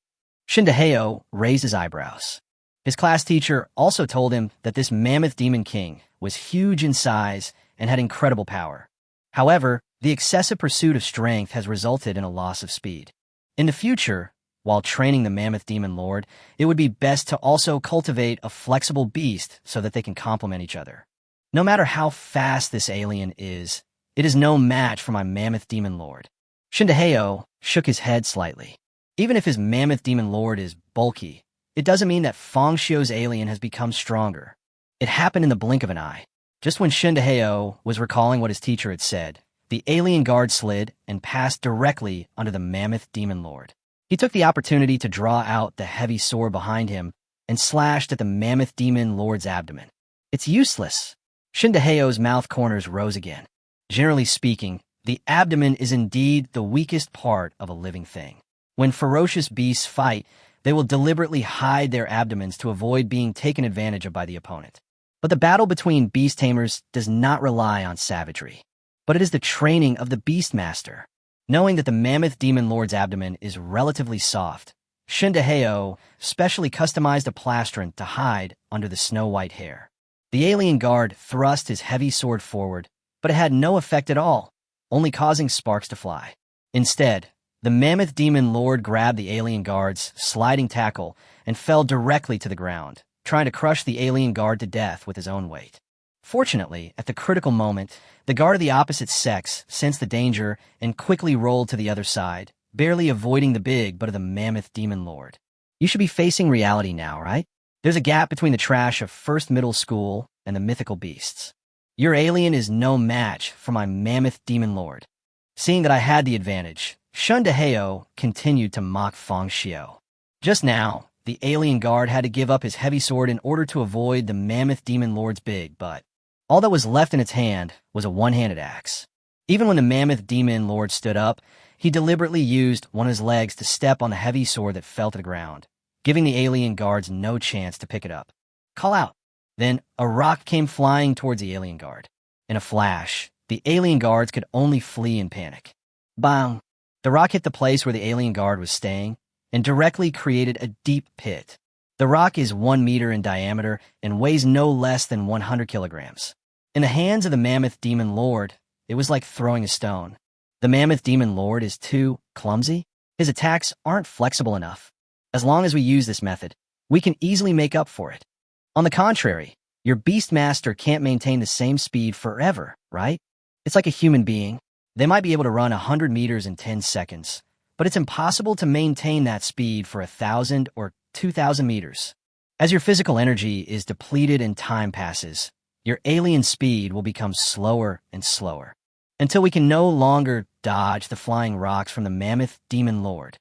Speaker 1: Shindaheo raised his eyebrows. His class teacher also told him that this mammoth demon king was huge in size and had incredible power. However, the excessive pursuit of strength has resulted in a loss of speed. In the future, while training the mammoth demon lord, it would be best to also cultivate a flexible beast so that they can complement each other. No matter how fast this alien is, It is no match for my mammoth demon lord. Shindaheo shook his head slightly. Even if his mammoth demon lord is bulky, it doesn't mean that Fang Xiu's alien has become stronger. It happened in the blink of an eye. Just when Shindaheo was recalling what his teacher had said, the alien guard slid and passed directly under the mammoth demon lord. He took the opportunity to draw out the heavy sword behind him and slashed at the mammoth demon lord's abdomen. It's useless. Shindaheo's mouth corners rose again. Generally speaking, the abdomen is indeed the weakest part of a living thing. When ferocious beasts fight, they will deliberately hide their abdomens to avoid being taken advantage of by the opponent. But the battle between beast tamers does not rely on savagery, but it is the training of the beastmaster. Knowing that the mammoth demon lord's abdomen is relatively soft, Shindaheo specially customized a plastron to hide under the snow-white hair. The alien guard thrust his heavy sword forward, but it had no effect at all, only causing sparks to fly. Instead, the mammoth demon lord grabbed the alien guard's sliding tackle and fell directly to the ground, trying to crush the alien guard to death with his own weight. Fortunately, at the critical moment, the guard of the opposite sex sensed the danger and quickly rolled to the other side, barely avoiding the big butt of the mammoth demon lord. You should be facing reality now, right? There's a gap between the trash of first middle school and the mythical beasts. Your alien is no match for my mammoth demon lord. Seeing that I had the advantage, Shindaheo continued to mock Fang Xiu. Just now, the alien guard had to give up his heavy sword in order to avoid the mammoth demon lord's big butt. All that was left in its hand was a one-handed axe. Even when the mammoth demon lord stood up, he deliberately used one of his legs to step on the heavy sword that fell to the ground, giving the alien guards no chance to pick it up. Call out. Then a rock came flying towards the alien guard. In a flash, the alien guards could only flee in panic. Bang! The rock hit the place where the alien guard was staying and directly created a deep pit. The rock is 1 meter in diameter and weighs no less than 100 kilograms. In the hands of the mammoth demon lord, it was like throwing a stone. The mammoth demon lord is too clumsy. His attacks aren't flexible enough. As long as we use this method, we can easily make up for it. On the contrary, your beastmaster can't maintain the same speed forever, right? It's like a human being. They might be able to run 100 meters in 10 seconds, but it's impossible to maintain that speed for 1,000 or 2,000 meters. As your physical energy is depleted and time passes, your alien speed will become slower and slower, until we can no longer dodge the flying rocks from the mammoth demon lord.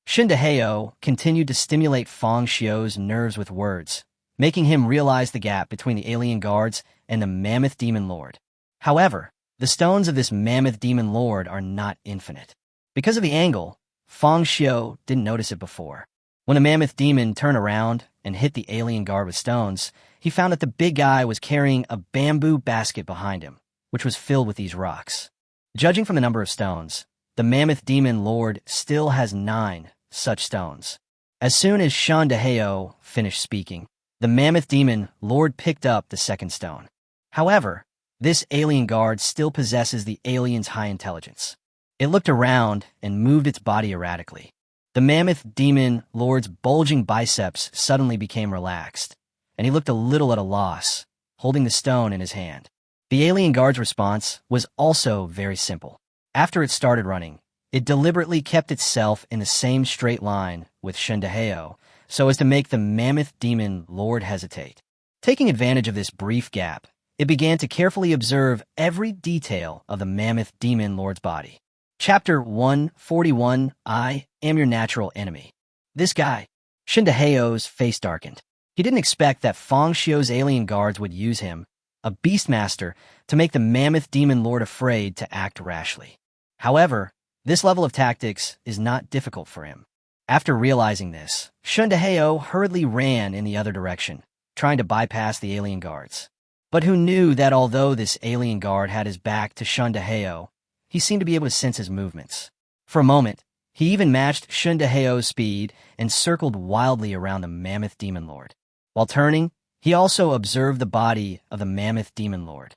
Speaker 1: Shindaheo continued to stimulate Fang Xiu's nerves with words, making him realize the gap between the alien guards and the mammoth demon lord. However, the stones of this mammoth demon lord are not infinite. Because of the angle, Fang Xiu didn't notice it before. When the mammoth demon turned around and hit the alien guard with stones, he found that the big guy was carrying a bamboo basket behind him, which was filled with these rocks. Judging from the number of stones, the mammoth demon lord still has 9 such stones. As soon as Shindaheo finished speaking, the mammoth demon lord picked up the second stone. However, this alien guard still possesses the alien's high intelligence. It looked around and moved its body erratically. The mammoth demon lord's bulging biceps suddenly became relaxed, and he looked a little at a loss, holding the stone in his hand. The alien guard's response was also very simple. After it started running, it deliberately kept itself in the same straight line with Shindaheo, so as to make the mammoth demon lord hesitate. Taking advantage of this brief gap, it began to carefully observe every detail of the mammoth demon lord's body. Chapter 141, I am your natural enemy. This guy. Shindaheo's face darkened. He didn't expect that Fang Xiu's alien guards would use him, a beastmaster, to make the mammoth demon lord afraid to act rashly. However, this level of tactics is not difficult for him. After realizing this, Shindaheo hurriedly ran in the other direction, trying to bypass the alien guards. But who knew that although this alien guard had his back to Shindaheo, he seemed to be able to sense his movements. For a moment, he even matched Shindaheo's speed and circled wildly around the mammoth demon lord. While turning, he also observed the body of the mammoth demon lord.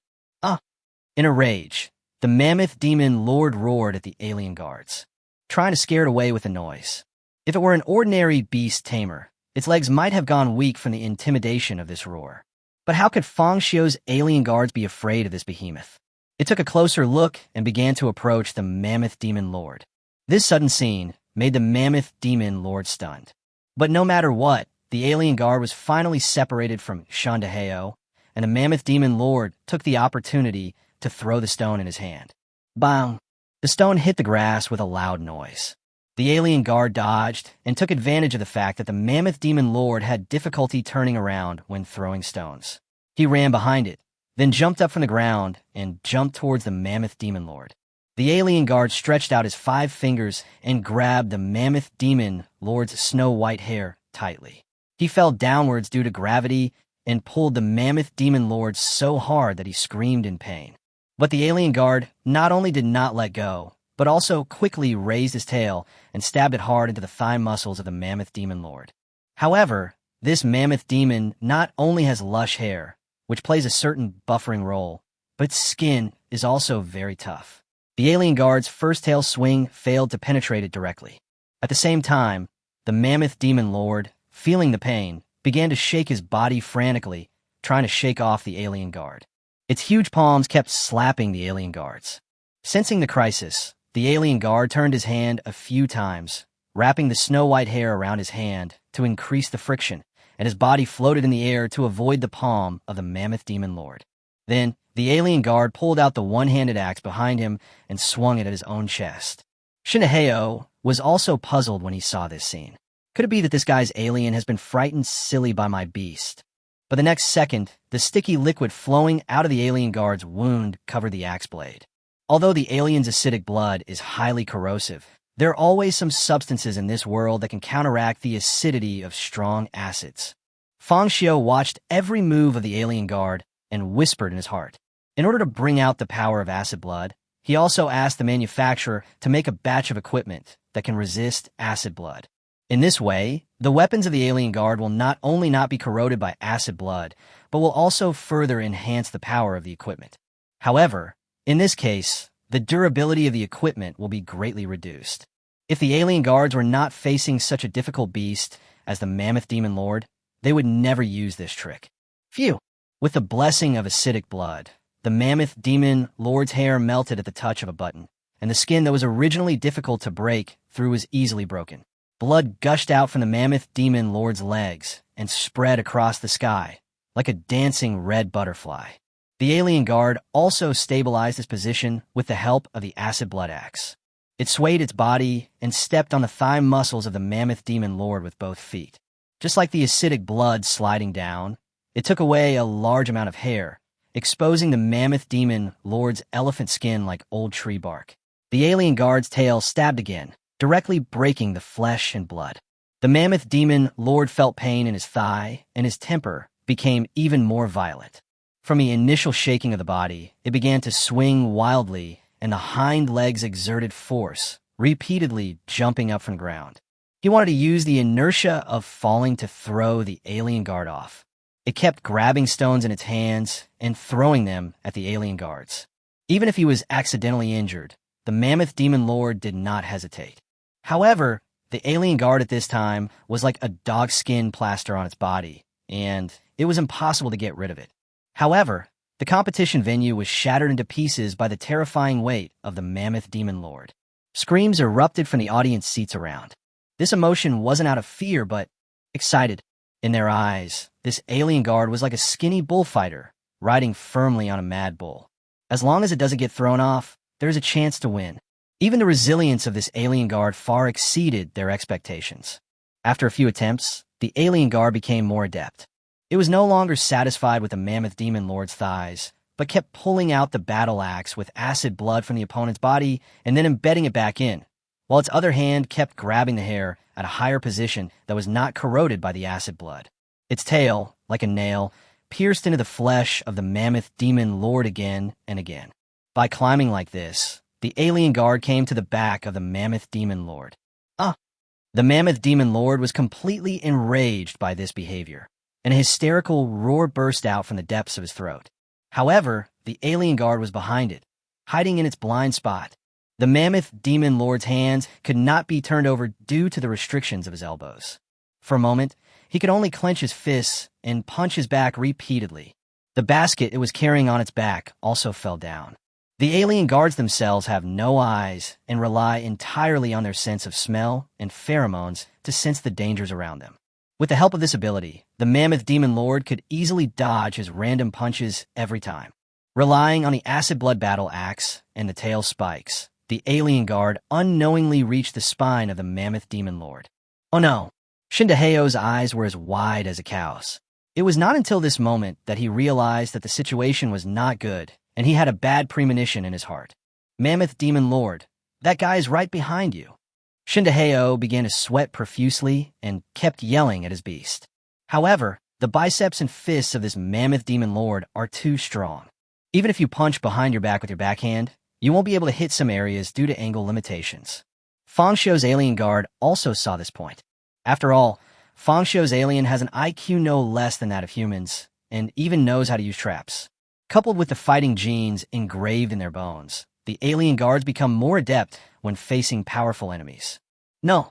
Speaker 1: In a rage, the mammoth demon lord roared at the alien guards, trying to scare it away with a noise. If it were an ordinary beast tamer, its legs might have gone weak from the intimidation of this roar. But how could Fang Xiu's alien guards be afraid of this behemoth? It took a closer look and began to approach the Mammoth Demon Lord. This sudden scene made the Mammoth Demon Lord stunned. But no matter what, the alien guard was finally separated from Shandaheo, and the Mammoth Demon Lord took the opportunity to throw the stone in his hand. Bang! The stone hit the grass with a loud noise. The alien guard dodged and took advantage of the fact that the Mammoth Demon Lord had difficulty turning around when throwing stones. He ran behind it, then jumped up from the ground and jumped towards the Mammoth Demon Lord. The alien guard stretched out his 5 fingers and grabbed the Mammoth Demon Lord's snow-white hair tightly. He fell downwards due to gravity and pulled the Mammoth Demon Lord so hard that he screamed in pain. But the alien guard not only did not let go, but also quickly raised his tail and stabbed it hard into the thigh muscles of the Mammoth Demon Lord. However, this Mammoth Demon not only has lush hair, which plays a certain buffering role, but its skin is also very tough. The alien guard's first tail swing failed to penetrate it directly. At the same time, the Mammoth Demon Lord, feeling the pain, began to shake his body frantically, trying to shake off the alien guard. Its huge palms kept slapping the alien guards. Sensing the crisis, the alien guard turned his hand a few times, wrapping the snow-white hair around his hand to increase the friction, and his body floated in the air to avoid the palm of the Mammoth Demon Lord. Then, the alien guard pulled out the one-handed axe behind him and swung it at his own chest. Shinaheo was also puzzled when he saw this scene. Could it be that this guy's alien has been frightened silly by my beast? But the next second, the sticky liquid flowing out of the alien guard's wound covered the axe blade. Although the alien's acidic blood is highly corrosive, there are always some substances in this world that can counteract the acidity of strong acids. Fang Xiu watched every move of the alien guard and whispered in his heart. In order to bring out the power of acid blood, he also asked the manufacturer to make a batch of equipment that can resist acid blood. In this way, the weapons of the alien guard will not only not be corroded by acid blood, but will also further enhance the power of the equipment. However, in this case, the durability of the equipment will be greatly reduced. If the alien guards were not facing such a difficult beast as the Mammoth Demon Lord, they would never use this trick. Phew! With the blessing of acidic blood, the Mammoth Demon Lord's hair melted at the touch of a button, and the skin that was originally difficult to break through was easily broken. Blood gushed out from the Mammoth Demon Lord's legs and spread across the sky like a dancing red butterfly. The alien guard also stabilized his position with the help of the acid blood axe. It swayed its body and stepped on the thigh muscles of the Mammoth Demon Lord with both feet. Just like the acidic blood sliding down, it took away a large amount of hair, exposing the Mammoth Demon Lord's elephant skin like old tree bark. The alien guard's tail stabbed again, directly breaking the flesh and blood. The Mammoth Demon Lord felt pain in his thigh, and his temper became even more violent. From the initial shaking of the body, it began to swing wildly, and the hind legs exerted force, repeatedly jumping up from the ground. He wanted to use the inertia of falling to throw the alien guard off. It kept grabbing stones in its hands and throwing them at the alien guards. Even if he was accidentally injured, the Mammoth Demon Lord did not hesitate. However, the alien guard at this time was like a dogskin plaster on its body, and it was impossible to get rid of it. However, the competition venue was shattered into pieces by the terrifying weight of the Mammoth Demon Lord. Screams erupted from the audience seats around. This emotion wasn't out of fear, but excited. In their eyes, this alien guard was like a skinny bullfighter, riding firmly on a mad bull. As long as it doesn't get thrown off, there's a chance to win. Even the resilience of this alien guard far exceeded their expectations. After a few attempts, the alien guard became more adept. It was no longer satisfied with the Mammoth Demon Lord's thighs, but kept pulling out the battle axe with acid blood from the opponent's body and then embedding it back in, while its other hand kept grabbing the hair at a higher position that was not corroded by the acid blood. Its tail, like a nail, pierced into the flesh of the Mammoth Demon Lord again and again. By climbing like this, the alien guard came to the back of the Mammoth Demon Lord. The Mammoth Demon Lord was completely enraged by this behavior, and a hysterical roar burst out from the depths of his throat. However, the alien guard was behind it, hiding in its blind spot. The Mammoth Demon Lord's hands could not be turned over due to the restrictions of his elbows. For a moment, he could only clench his fists and punch his back repeatedly. The basket it was carrying on its back also fell down. The alien guards themselves have no eyes and rely entirely on their sense of smell and pheromones to sense the dangers around them. With the help of this ability, the Mammoth Demon Lord could easily dodge his random punches every time. Relying on the acid blood battle axe and the tail spikes, the alien guard unknowingly reached the spine of the Mammoth Demon Lord. Oh no! Shindaheyo's eyes were as wide as a cow's. It was not until this moment that he realized that the situation was not good, and he had a bad premonition in his heart. Mammoth Demon Lord, that guy is right behind you. Shindaheyo began to sweat profusely and kept yelling at his beast. However, the biceps and fists of this Mammoth Demon Lord are too strong. Even if you punch behind your back with your backhand, you won't be able to hit some areas due to angle limitations. Fang Xiu's alien guard also saw this point. After all, Fang Xiu's alien has an IQ no less than that of humans, and even knows how to use traps. Coupled with the fighting genes engraved in their bones, the alien guards become more adept when facing powerful enemies. No.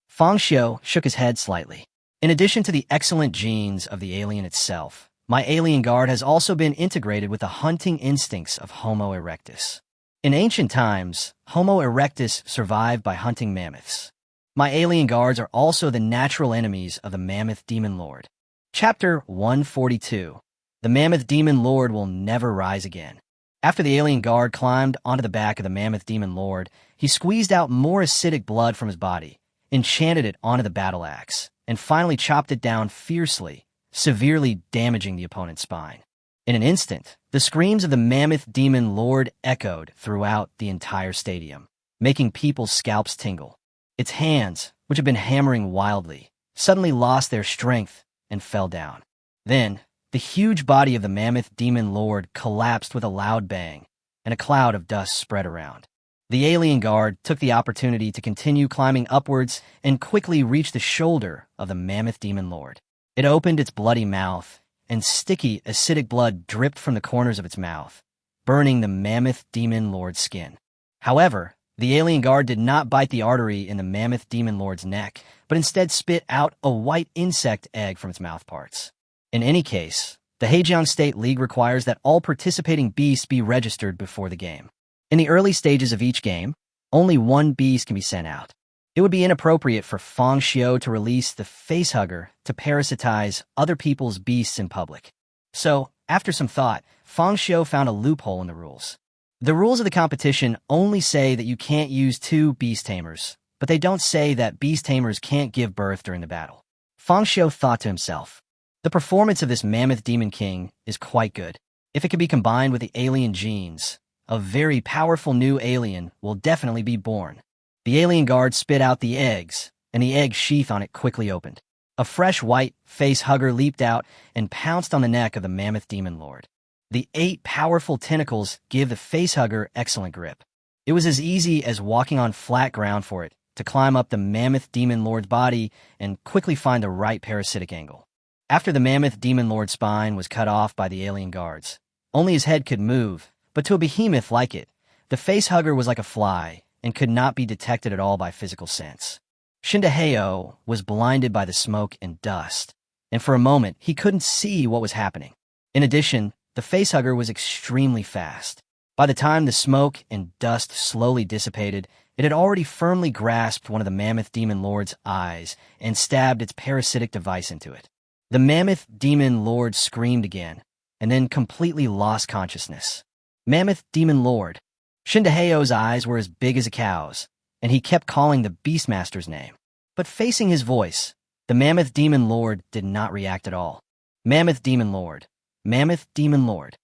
Speaker 1: Fang Xiu shook his head slightly. In addition to the excellent genes of the alien itself, my alien guard has also been integrated with the hunting instincts of Homo erectus. In ancient times, Homo erectus survived by hunting mammoths. My alien guards are also the natural enemies of the Mammoth Demon Lord. Chapter 142. The Mammoth Demon Lord will never rise again. After the alien guard climbed onto the back of the Mammoth Demon Lord, he squeezed out more acidic blood from his body, enchanted it onto the battle axe, and finally chopped it down fiercely, severely damaging the opponent's spine. In an instant, the screams of the Mammoth Demon Lord echoed throughout the entire stadium, making people's scalps tingle. Its hands, which had been hammering wildly, suddenly lost their strength and fell down. Then, the huge body of the Mammoth Demon Lord collapsed with a loud bang, and a cloud of dust spread around. The alien guard took the opportunity to continue climbing upwards and quickly reached the shoulder of the Mammoth Demon Lord. It opened its bloody mouth, and sticky, acidic blood dripped from the corners of its mouth, burning the Mammoth Demon Lord's skin. However, the alien guard did not bite the artery in the Mammoth Demon Lord's neck, but instead spit out a white insect egg from its mouth parts. In any case, the Hejiang State League requires that all participating beasts be registered before the game. In the early stages of each game, only one beast can be sent out. It would be inappropriate for Fang Xiu to release the facehugger to parasitize other people's beasts in public. So, after some thought, Fang Xiu found a loophole in the rules. The rules of the competition only say that you can't use 2 beast tamers, but they don't say that beast tamers can't give birth during the battle. Fang Xiu thought to himself, the performance of this Mammoth Demon King is quite good. If it can be combined with the alien genes, a very powerful new alien will definitely be born. The alien guard spit out the eggs, and the egg sheath on it quickly opened. A fresh white facehugger leaped out and pounced on the neck of the Mammoth Demon Lord. The 8 powerful tentacles give the facehugger excellent grip. It was as easy as walking on flat ground for it to climb up the Mammoth Demon Lord's body and quickly find the right parasitic angle. After the Mammoth Demon Lord's spine was cut off by the alien guards, only his head could move, but to a behemoth like it, the facehugger was like a fly and could not be detected at all by physical sense. Shindaheyo was blinded by the smoke and dust, and for a moment he couldn't see what was happening. In addition, the facehugger was extremely fast. By the time the smoke and dust slowly dissipated, it had already firmly grasped one of the Mammoth Demon Lord's eyes and stabbed its parasitic device into it. The Mammoth Demon Lord screamed again, and then completely lost consciousness. Mammoth Demon Lord. Shindaheyo's eyes were as big as a cow's, and he kept calling the Beastmaster's name. But facing his voice, the Mammoth Demon Lord did not react at all. Mammoth Demon Lord. Mammoth Demon Lord.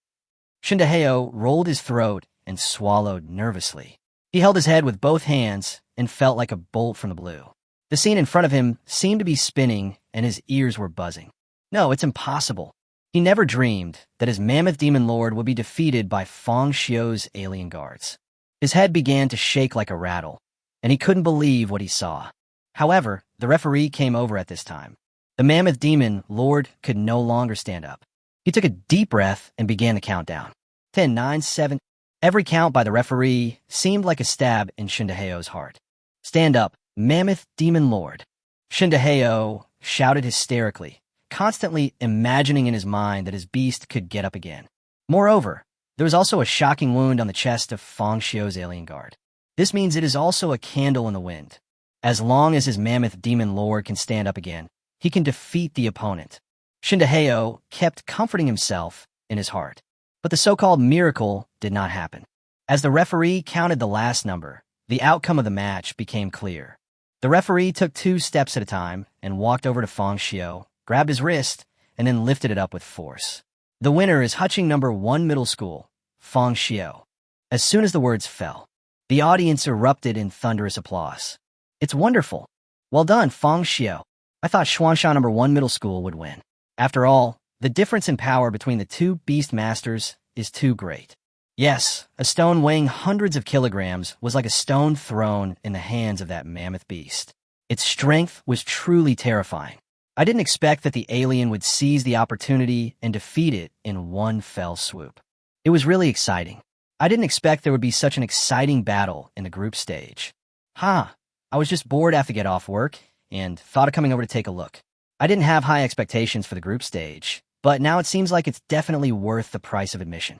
Speaker 1: Shindaheyo rolled his throat and swallowed nervously. He held his head with both hands and felt like a bolt from the blue. The scene in front of him seemed to be spinning, and his ears were buzzing. No, it's impossible. He never dreamed that his Mammoth Demon Lord would be defeated by Fang Xiu's alien guards. His head began to shake like a rattle, and he couldn't believe what he saw. However, the referee came over at this time. The Mammoth Demon Lord could no longer stand up. He took a deep breath and began the countdown. 10, 9, 7. Every count by the referee seemed like a stab in Shindaheyo's heart. Stand up, Mammoth Demon Lord. Shindaheyo shouted hysterically, constantly imagining in his mind that his beast could get up again. Moreover, There was also a shocking wound on the chest of Fang Xiu's alien guard. This means it is also a candle in the wind. As long as his mammoth demon lord can stand up again, he can defeat the opponent. Shindaheo kept comforting himself in his heart. But the so-called miracle did not happen. As the referee counted the last number, the outcome of the match became clear. The referee took 2 steps at a time and walked over to Fang Xiu, grabbed his wrist, and then lifted it up with force. The winner is Huching number 1 middle school, Fang Xiu. As soon as the words fell, the audience erupted in thunderous applause. It's wonderful. Well done, Fang Xiu. I thought Xuangshan number 1 middle school would win. After all, the difference in power between the 2 beast masters is too great. Yes, a stone weighing hundreds of kilograms was like a stone thrown in the hands of that mammoth beast. Its strength was truly terrifying. I didn't expect that the alien would seize the opportunity and defeat it in one fell swoop. It was really exciting. I didn't expect there would be such an exciting battle in the group stage. I was just bored after get off work and thought of coming over to take a look. I didn't have high expectations for the group stage, but now it seems like it's definitely worth the price of admission.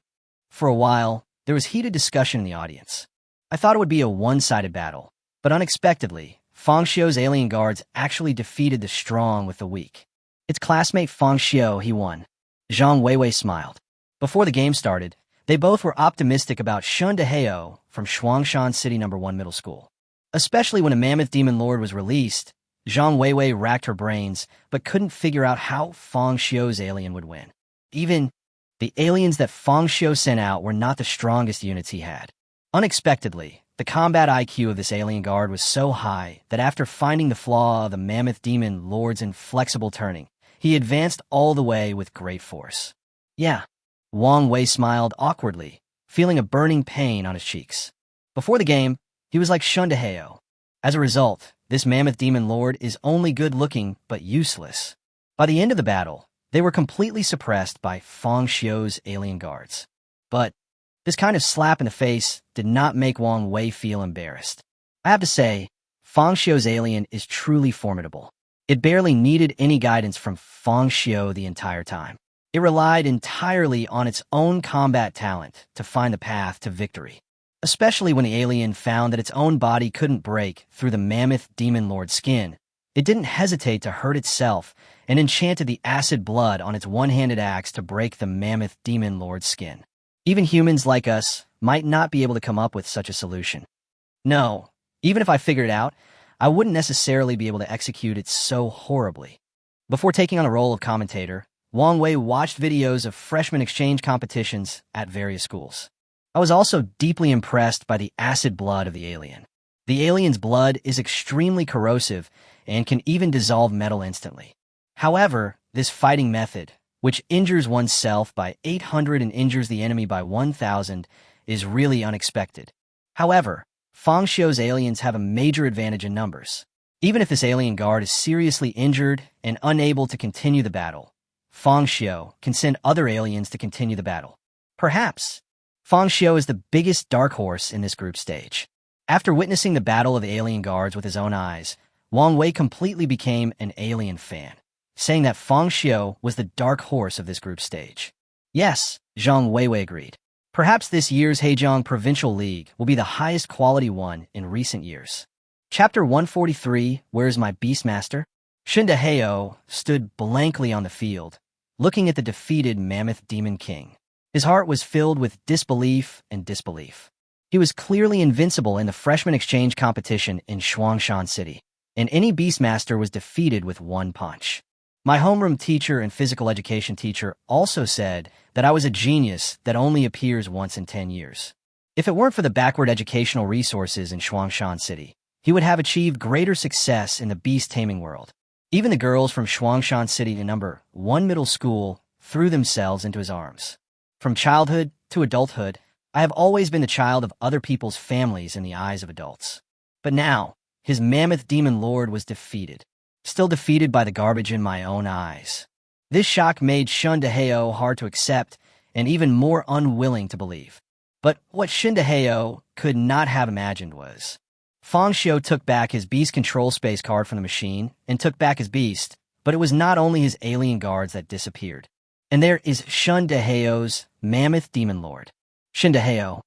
Speaker 1: For a while, there was heated discussion in the audience. I thought it would be a one-sided battle, but unexpectedly, Fang Xiu's alien guards actually defeated the strong with the weak. Its classmate Fang Xiu, he won. Zhang Weiwei smiled. Before the game started, they both were optimistic about Shun Deheo from Shuangshan City No. 1 Middle School. Especially when a mammoth demon lord was released, Zhang Weiwei racked her brains, but couldn't figure out how Fang Xiu's alien would win. Even the aliens that Fang Xiu sent out were not the strongest units he had. Unexpectedly, the combat IQ of this alien guard was so high that after finding the flaw of the mammoth demon lord's inflexible turning, he advanced all the way with great force. Yeah, Wang Wei smiled awkwardly, feeling a burning pain on his cheeks. Before the game, he was like Shun Deheo. As a result, this mammoth demon lord is only good-looking but useless. By the end of the battle, they were completely suppressed by Fang Xiu's alien guards. But this kind of slap in the face did not make Wang Wei feel embarrassed. I have to say, Fang Xiu's alien is truly formidable. It barely needed any guidance from Fang Xiu the entire time. It relied entirely on its own combat talent to find the path to victory. Especially when the alien found that its own body couldn't break through the mammoth demon lord's skin, it didn't hesitate to hurt itself and enchanted the acid blood on its one-handed axe to break the mammoth demon lord's skin. Even humans like us might not be able to come up with such a solution. No, even if I figured it out, I wouldn't necessarily be able to execute it so horribly. Before taking on the role of commentator, Wang Wei watched videos of freshman exchange competitions at various schools. I was also deeply impressed by the acid blood of the alien. The alien's blood is extremely corrosive and can even dissolve metal instantly. However, this fighting method, which injures oneself by 800 and injures the enemy by 1,000, is really unexpected. However, Fang Xiu's aliens have a major advantage in numbers. Even if this alien guard is seriously injured and unable to continue the battle, Fang Xiu can send other aliens to continue the battle. Perhaps Fang Xiu is the biggest dark horse in this group stage. After witnessing the battle of the alien guards with his own eyes, Wang Wei completely became an alien fan, saying that Fang Xiu was the dark horse of this group stage. Yes, Zhang Weiwei agreed. Perhaps this year's Hejiang Provincial League will be the highest quality one in recent years. Chapter 143, Where's My Beastmaster? Shindaheo stood blankly on the field, looking at the defeated Mammoth Demon King. His heart was filled with disbelief and disbelief. He was clearly invincible in the freshman exchange competition in Shuangshan City, and any Beastmaster was defeated with one punch. My homeroom teacher and physical education teacher also said that I was a genius that only appears once in 10 years. If it weren't for the backward educational resources in Shuangshan City, he would have achieved greater success in the beast-taming world. Even the girls from Shuangshan City in No. 1 Middle School threw themselves into his arms. From childhood to adulthood, I have always been the child of other people's families in the eyes of adults. But now, his mammoth demon lord was defeated, still defeated by the garbage in my own eyes. This shock made Shun Deheo hard to accept and even more unwilling to believe. But what Shun Deheo could not have imagined was Fang Xiu took back his beast control space card from the machine and took back his beast, but it was not only his alien guards that disappeared. And there is Shun Deheo's mammoth demon lord. Shindaheo.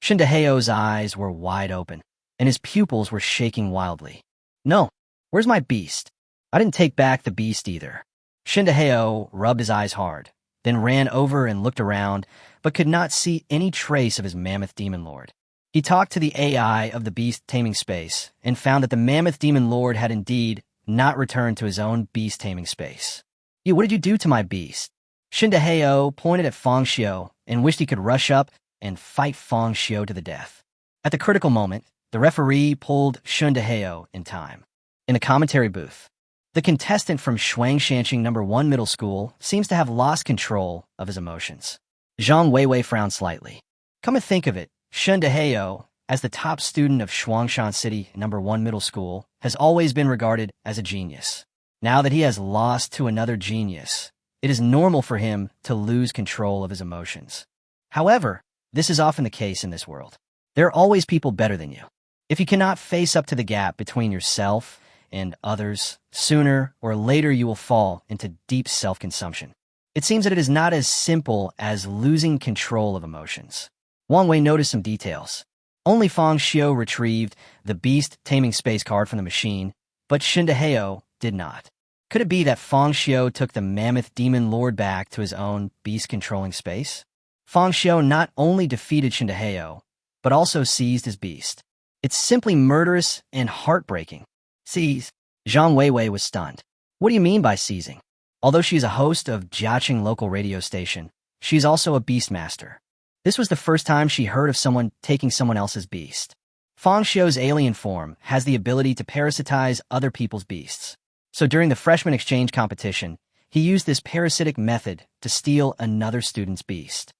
Speaker 1: Shindaheo's eyes were wide open, and his pupils were shaking wildly. No, where's my beast? I didn't take back the beast either. Shindaheo rubbed his eyes hard, then ran over and looked around, but could not see any trace of his mammoth demon lord. He talked to the AI of the beast-taming space and found that the mammoth demon lord had indeed not returned to his own beast-taming space. What did you do to my beast? Shindaheo pointed at Fang Xiu and wished he could rush up and fight Fang Xiu to the death. At the critical moment, the referee pulled Shindaheo in time. In the commentary booth, the contestant from Shuangshanxing No. 1 Middle School seems to have lost control of his emotions. Zhang Weiwei frowned slightly. Come to think of it, Shindaheo, as the top student of Shuangshan City No. 1 Middle School, has always been regarded as a genius. Now that he has lost to another genius, it is normal for him to lose control of his emotions. However, this is often the case in this world. There are always people better than you. If you cannot face up to the gap between yourself and others, sooner or later you will fall into deep self-consumption. It seems that it is not as simple as losing control of emotions. Wang Wei noticed some details. Only Fang Xiu retrieved the Beast-Taming space card from the machine, but Shindaheo did not. Could it be that Fang Xiu took the Mammoth Demon Lord back to his own beast-controlling space? Fang Xiu not only defeated Shindaheo, but also seized his beast. It's simply murderous and heartbreaking. Seize. Zhang Weiwei was stunned. What do you mean by seizing? Although she's a host of Jiaqing local radio station, she's also a beastmaster. This was the first time she heard of someone taking someone else's beast. Fang Xiu's alien form has the ability to parasitize other people's beasts. So during the freshman exchange competition, he used this parasitic method to steal another student's beast.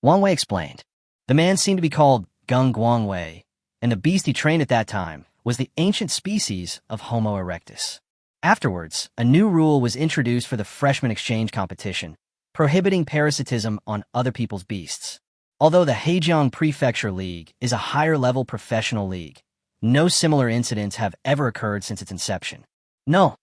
Speaker 1: Wang Wei explained. The man seemed to be called Gung Guangwei, and the beast he trained at that time was the ancient species of Homo erectus. Afterwards, a new rule was introduced for the freshman exchange competition, prohibiting parasitism on other people's beasts. Although the Hejiang Prefecture League is a higher-level professional league, no similar incidents have ever occurred since its inception. No.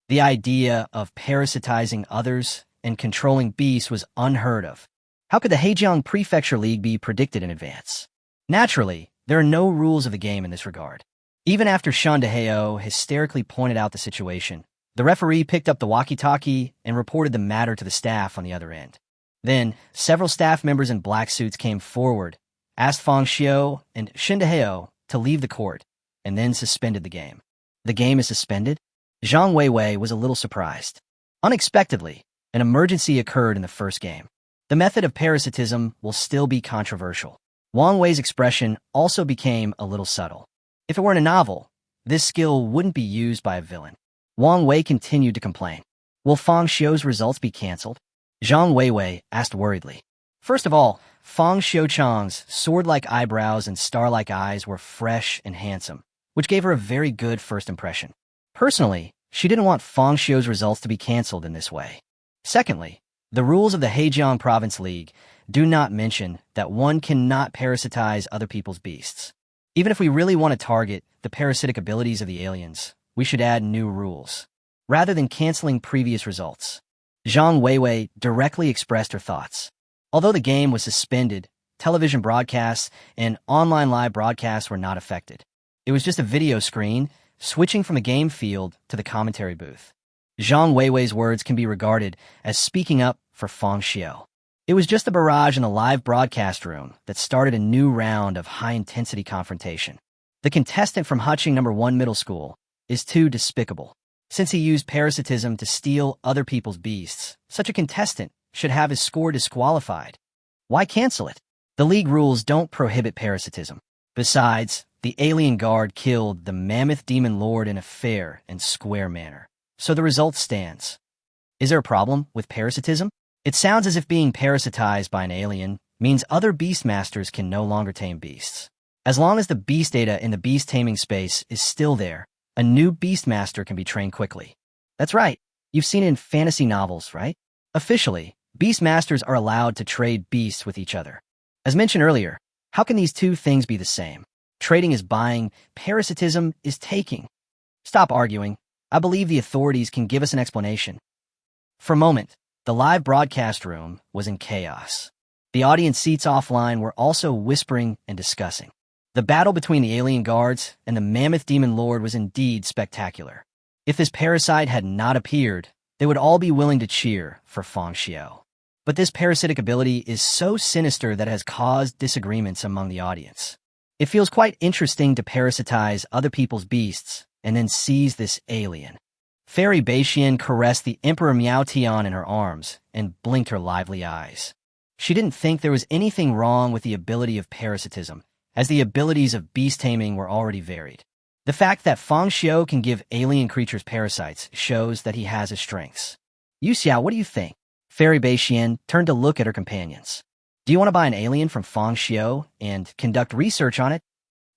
Speaker 1: The idea of parasitizing others and controlling beasts was unheard of. How could the Hejiang Prefecture League be predicted in advance? Naturally, there are no rules of the game in this regard. Even after Shindaheo hysterically pointed out the situation, the referee picked up the walkie-talkie and reported the matter to the staff on the other end. Then, several staff members in black suits came forward, asked Fang Xiu and Shindaheo to leave the court, and then suspended the game. The game is suspended? Zhang Weiwei was a little surprised. Unexpectedly, an emergency occurred in the first game. The method of parasitism will still be controversial. Wang Wei's expression also became a little subtle. If it were in a novel, this skill wouldn't be used by a villain. Wang Wei continued to complain. Will Fang Xiu's results be cancelled? Zhang Weiwei asked worriedly. First of all, Fang Xiuchang's sword-like eyebrows and star-like eyes were fresh and handsome, which gave her a very good first impression. Personally, she didn't want Fang Xiu's results to be cancelled in this way. Secondly, the rules of the Hejiang Province League do not mention that one cannot parasitize other people's beasts. Even if we really want to target the parasitic abilities of the aliens, we should add new rules, rather than canceling previous results. Zhang Weiwei directly expressed her thoughts. Although the game was suspended, television broadcasts and online live broadcasts were not affected. It was just a video screen, switching from the game field to the commentary booth. Zhang Weiwei's words can be regarded as speaking up for Fang Xiu. It was just a barrage in the live broadcast room that started a new round of high-intensity confrontation. The contestant from Jiaqing No. 1 Middle School is too despicable. Since he used parasitism to steal other people's beasts, such a contestant should have his score disqualified. Why cancel it? The league rules don't prohibit parasitism. Besides, the alien guard killed the Mammoth Demon Lord in a fair and square manner. So the result stands. Is there a problem with parasitism? It sounds as if being parasitized by an alien means other beastmasters can no longer tame beasts. As long as the beast data in the beast-taming space is still there, a new beastmaster can be trained quickly. That's right. You've seen it in fantasy novels, right? Officially, beastmasters are allowed to trade beasts with each other. As mentioned earlier, how can these two things be the same? Trading is buying, parasitism is taking. Stop arguing. I believe the authorities can give us an explanation. For a moment, the live broadcast room was in chaos. The audience seats offline were also whispering and discussing. The battle between the alien guards and the mammoth demon lord was indeed spectacular. If this parasite had not appeared, they would all be willing to cheer for Fang Xiu. But this parasitic ability is so sinister that it has caused disagreements among the audience. It feels quite interesting to parasitize other people's beasts and then seize this alien. Fairy Beixian caressed the Emperor Miao Tian in her arms and blinked her lively eyes. She didn't think there was anything wrong with the ability of parasitism, as the abilities of beast-taming were already varied. The fact that Fang Xiu can give alien creatures parasites shows that he has his strengths. Yuxiao, what do you think? Fairy Beixian turned to look at her companions. Do you want to buy an alien from Fang Xiu and conduct research on it?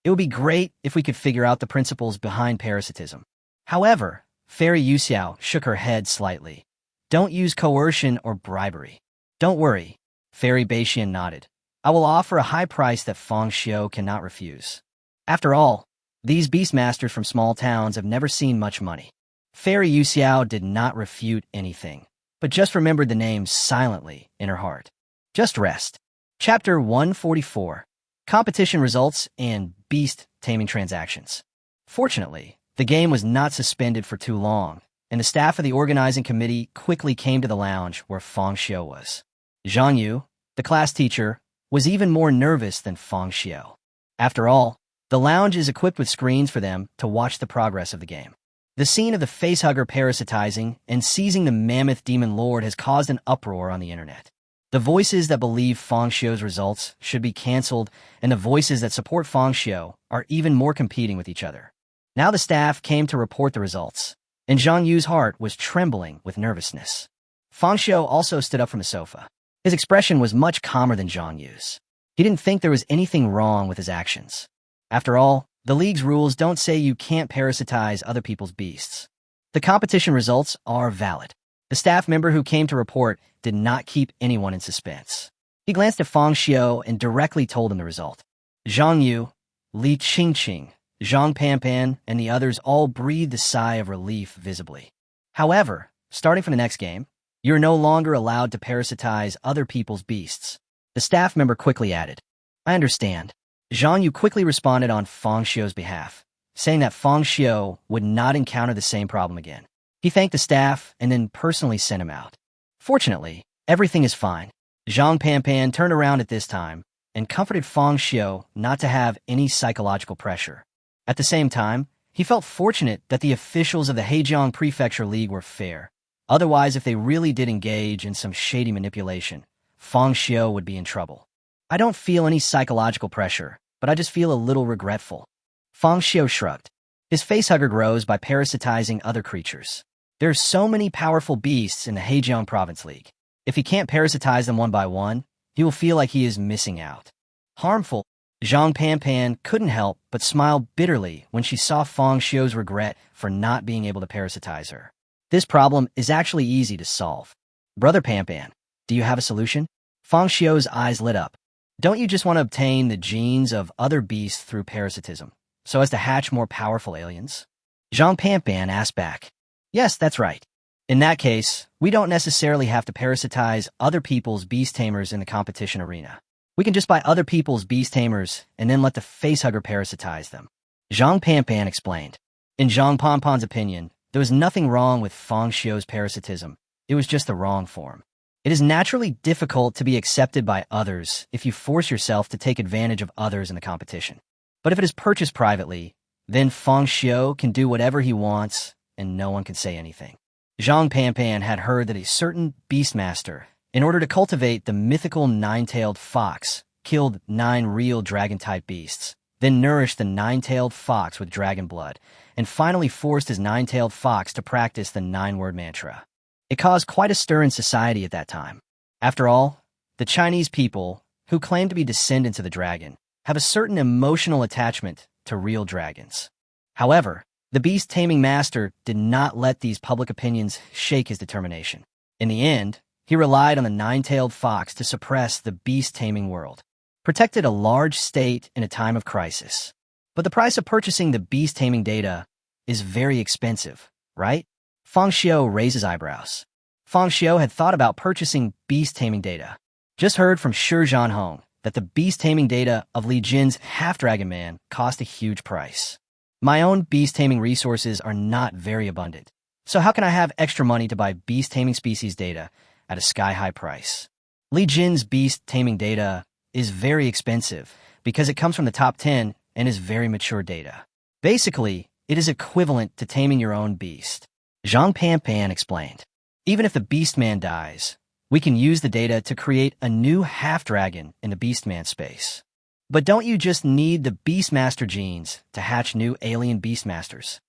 Speaker 1: It would be great if we could figure out the principles behind parasitism. However, Fairy Yuxiao shook her head slightly. Don't use coercion or bribery. Don't worry. Fairy Beixian nodded. I will offer a high price that Fang Xiu cannot refuse. After all, these beastmasters from small towns have never seen much money. Fairy Yuxiao did not refute anything, but just remembered the name silently in her heart. Just rest. Chapter 144. Competition Results and Beast-Taming Transactions. Fortunately, the game was not suspended for too long, and the staff of the organizing committee quickly came to the lounge where Fang Xiu was. Zhang Yu, the class teacher, was even more nervous than Fang Xiu. After all, the lounge is equipped with screens for them to watch the progress of the game. The scene of the facehugger parasitizing and seizing the mammoth demon lord has caused an uproar on the internet. The voices that believe Fang Xiu's results should be cancelled and the voices that support Fang Xiu are even more competing with each other. Now the staff came to report the results, and Zhang Yu's heart was trembling with nervousness. Fang Xiu also stood up from the sofa. His expression was much calmer than Zhang Yu's. He didn't think there was anything wrong with his actions. After all, the league's rules don't say you can't parasitize other people's beasts. The competition results are valid. The staff member who came to report did not keep anyone in suspense. He glanced at Fang Xiu and directly told him the result. Zhang Yu, Li Qingqing, Zhang Panpan, and the others all breathed a sigh of relief visibly. However, starting from the next game, you're no longer allowed to parasitize other people's beasts. The staff member quickly added, I understand. Zhang Yu quickly responded on Fang Xiu's behalf, saying that Fang Xiu would not encounter the same problem again. He thanked the staff and then personally sent him out. Fortunately, everything is fine. Zhang Panpan turned around at this time and comforted Fang Xiu not to have any psychological pressure. At the same time, he felt fortunate that the officials of the Heijiang Prefecture League were fair. Otherwise, if they really did engage in some shady manipulation, Fang Xiu would be in trouble. I don't feel any psychological pressure, but I just feel a little regretful. Fang Xiu shrugged. His facehugger grows by parasitizing other creatures. There are so many powerful beasts in the Heijiang Province League. If he can't parasitize them one by one, he will feel like he is missing out. Harmful. Zhang Panpan couldn't help but smile bitterly when she saw Fang Xiu's regret for not being able to parasitize her. This problem is actually easy to solve. Brother Panpan, do you have a solution? Fang Xiu's eyes lit up. Don't you just want to obtain the genes of other beasts through parasitism, so as to hatch more powerful aliens? Zhang Panpan asked back. Yes, that's right. In that case, we don't necessarily have to parasitize other people's beast tamers in the competition arena. We can just buy other people's beast tamers and then let the facehugger parasitize them. Zhang Panpan explained. In Zhang Panpan's opinion, there was nothing wrong with Fang Xiu's parasitism. It was just the wrong form. It is naturally difficult to be accepted by others if you force yourself to take advantage of others in the competition. But if it is purchased privately, then Fang Xiu can do whatever he wants and no one can say anything. Zhang Panpan had heard that a certain beastmaster, in order to cultivate the mythical nine-tailed fox, killed 9 real dragon-type beasts, then nourished the nine-tailed fox with dragon blood, and finally forced his nine-tailed fox to practice the 9-word mantra. It caused quite a stir in society at that time. After all, the Chinese people, who claim to be descendants of the dragon, have a certain emotional attachment to real dragons. However, the beast-taming master did not let these public opinions shake his determination. In the end, he relied on the nine-tailed fox to suppress the beast-taming world, protected a large state in a time of crisis. But the price of purchasing the beast-taming data is very expensive, right? Fang Xiu raised his eyebrows. Fang Xiu had thought about purchasing beast-taming data. Just heard from Shi Hong that the beast-taming data of Li Jin's half-dragon man cost a huge price. My own beast-taming resources are not very abundant, so how can I have extra money to buy beast-taming species data at a sky-high price? Li Jin's beast-taming data is very expensive because it comes from the top 10 and is very mature data. Basically, it is equivalent to taming your own beast. Zhang Panpan explained. Even if the Beastman dies, we can use the data to create a new half-dragon in the Beastman space. But don't you just need the Beastmaster genes to hatch new alien Beastmasters?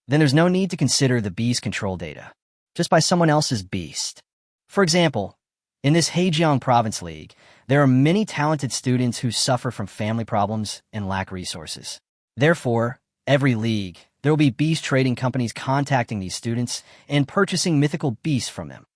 Speaker 1: Then there's no need to consider the beast control data. Just buy someone else's beast. For example, in this Heijiang Province League, there are many talented students who suffer from family problems and lack resources. Therefore, every league, there will be beast trading companies contacting these students and purchasing mythical beasts from them.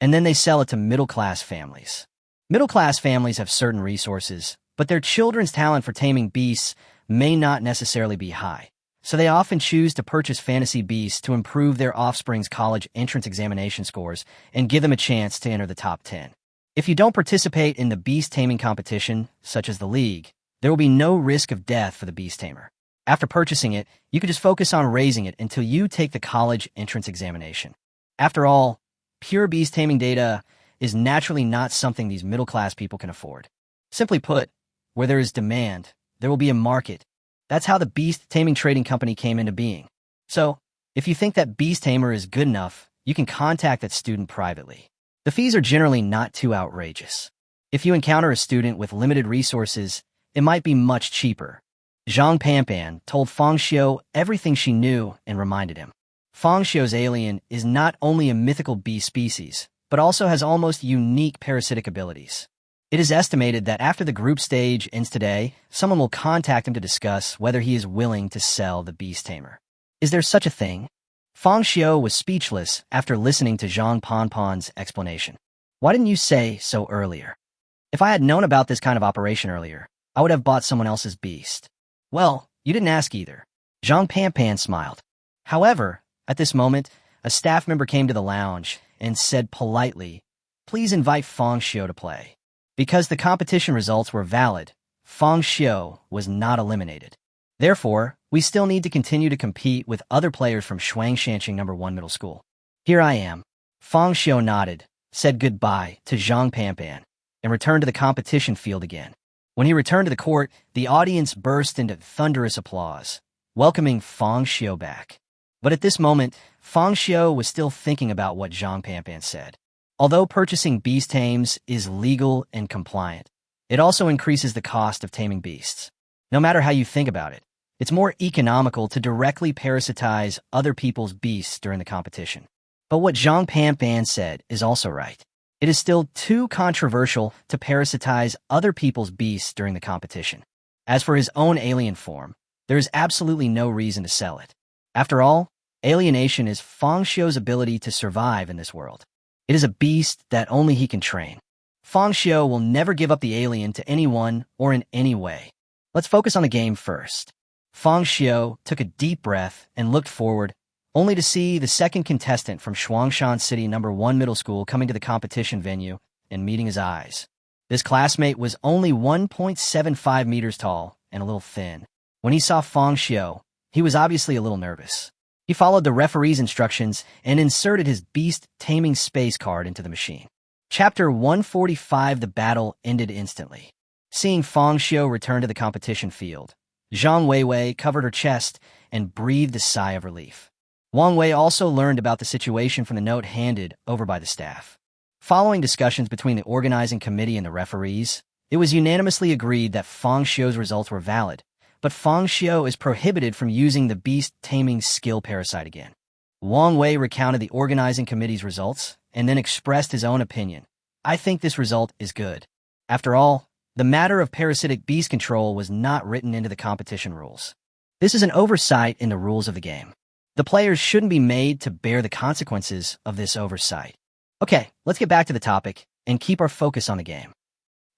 Speaker 1: And then they sell it to middle-class families. Middle-class families have certain resources, but their children's talent for taming beasts may not necessarily be high. So they often choose to purchase fantasy beasts to improve their offspring's college entrance examination scores and give them a chance to enter the top 10. If you don't participate in the beast taming competition, such as the league, there will be no risk of death for the beast tamer. After purchasing it, you can just focus on raising it until you take the college entrance examination. After all, pure beast taming data is naturally not something these middle-class people can afford. Simply put, where there is demand, there will be a market. That's how the beast taming trading company came into being. So, if you think that beast tamer is good enough, you can contact that student privately. The fees are generally not too outrageous. If you encounter a student with limited resources, it might be much cheaper. Zhang Panpan told Fang Xiu everything she knew and reminded him. Fang Xiu's alien is not only a mythical beast species, but also has almost unique parasitic abilities. It is estimated that after the group stage ends today, someone will contact him to discuss whether he is willing to sell the beast tamer. Is there such a thing? Fang Xiu was speechless after listening to Zhang Panpan's explanation. Why didn't you say so earlier? If I had known about this kind of operation earlier, I would have bought someone else's beast. Well, you didn't ask either. Zhang Panpan smiled. However, at this moment, a staff member came to the lounge and said politely, "Please invite Fang Xiu to play." Because the competition results were valid, Fang Xiu was not eliminated. Therefore, we still need to continue to compete with other players from Shuangshanqing No. 1 Middle School. Here I am. Fang Xiu nodded, said goodbye to Zhang Panpan, and returned to the competition field again. When he returned to the court, the audience burst into thunderous applause, welcoming Fang Xiu back. But at this moment, Fang Xiu was still thinking about what Zhang Panpan said. Although purchasing beast tames is legal and compliant, it also increases the cost of taming beasts. No matter how you think about it, it's more economical to directly parasitize other people's beasts during the competition. But what Zhang Panpan said is also right. It is still too controversial to parasitize other people's beasts during the competition. As for his own alien form, there is absolutely no reason to sell it. After all, alienation is Fang Xiu's ability to survive in this world. It is a beast that only he can train. Fang Xiu will never give up the alien to anyone or in any way. Let's focus on the game first. Fang Xiu took a deep breath and looked forward, only to see the second contestant from Shuangshan City No. 1 Middle School coming to the competition venue and meeting his eyes. This classmate was only 1.75 meters tall and a little thin. When he saw Fang Xiu, he was obviously a little nervous. He followed the referee's instructions and inserted his beast-taming space card into the machine. Chapter 145. The battle ended instantly. Seeing Fang Xiu return to the competition field, Zhang Weiwei covered her chest and breathed a sigh of relief. Wang Wei also learned about the situation from the note handed over by the staff. Following discussions between the organizing committee and the referees, it was unanimously agreed that Fang Xiu's results were valid, but Fang Xiu is prohibited from using the beast-taming skill parasite again. Wang Wei recounted the organizing committee's results and then expressed his own opinion. I think this result is good. After all, the matter of parasitic beast control was not written into the competition rules. This is an oversight in the rules of the game. The players shouldn't be made to bear the consequences of this oversight. Okay, let's get back to the topic and keep our focus on the game.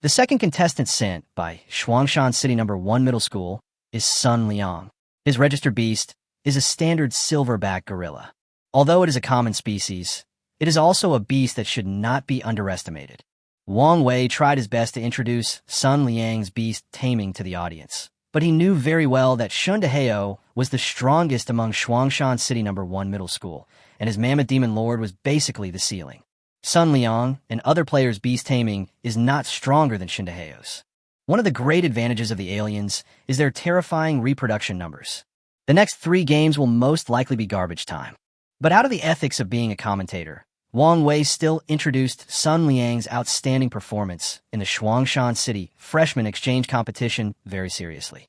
Speaker 1: The second contestant sent by Shuangshan City No. 1 Middle School is Sun Liang. His registered beast is a standard silverback gorilla. Although it is a common species, it is also a beast that should not be underestimated. Wang Wei tried his best to introduce Sun Liang's Beast-Taming to the audience, but he knew very well that Shun Deheo was the strongest among Shuangshan City No. 1 middle school, and his Mammoth Demon Lord was basically the ceiling. Sun Liang and other players' Beast-Taming is not stronger than Shun Deheo's. One of the great advantages of the aliens is their terrifying reproduction numbers. The next 3 games will most likely be garbage time. But out of the ethics of being a commentator, Wang Wei still introduced Sun Liang's outstanding performance in the Shuangshan City freshman exchange competition very seriously.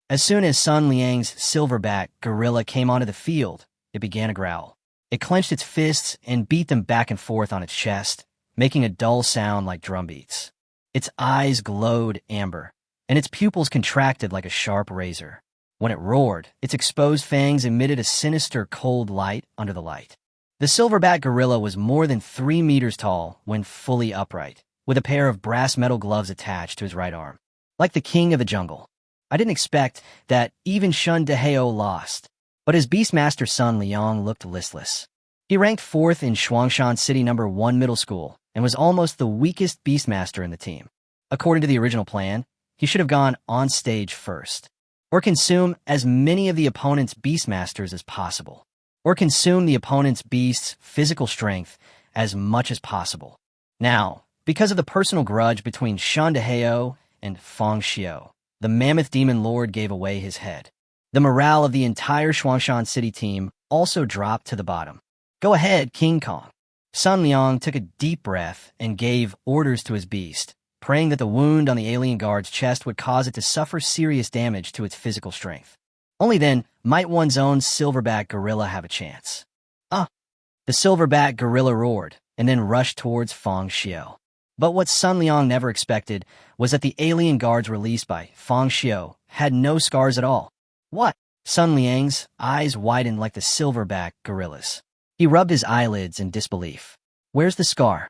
Speaker 1: As soon as Sun Liang's silverback gorilla came onto the field, it began to growl. It clenched its fists and beat them back and forth on its chest, making a dull sound like drum beats. Its eyes glowed amber, and its pupils contracted like a sharp razor. When it roared, its exposed fangs emitted a sinister cold light under the light. The silverback gorilla was more than 3 meters tall when fully upright, with a pair of brass metal gloves attached to his right arm. Like the king of the jungle. I didn't expect that even Shun Deheo lost, but his Beastmaster Sun Liang looked listless. He ranked 4th in Shuangshan City No. 1 middle school and was almost the weakest Beastmaster in the team. According to the original plan, he should have gone on stage first, or consume as many of the opponent's Beastmasters as possible, or consume the opponent's beast's physical strength as much as possible. Now, because of the personal grudge between Shun Deheo and Fang Xiu, the Mammoth Demon Lord gave away his head. The morale of the entire Shuangshan City team also dropped to the bottom. Go ahead, King Kong. Sun Liang took a deep breath and gave orders to his beast, praying that the wound on the alien guard's chest would cause it to suffer serious damage to its physical strength. Only then might one's own silverback gorilla have a chance. The silverback gorilla roared and then rushed towards Fang Xiu. But what Sun Liang never expected was that the alien guards released by Fang Xiu had no scars at all. What? Sun Liang's eyes widened like the silverback gorilla's. He rubbed his eyelids in disbelief. Where's the scar?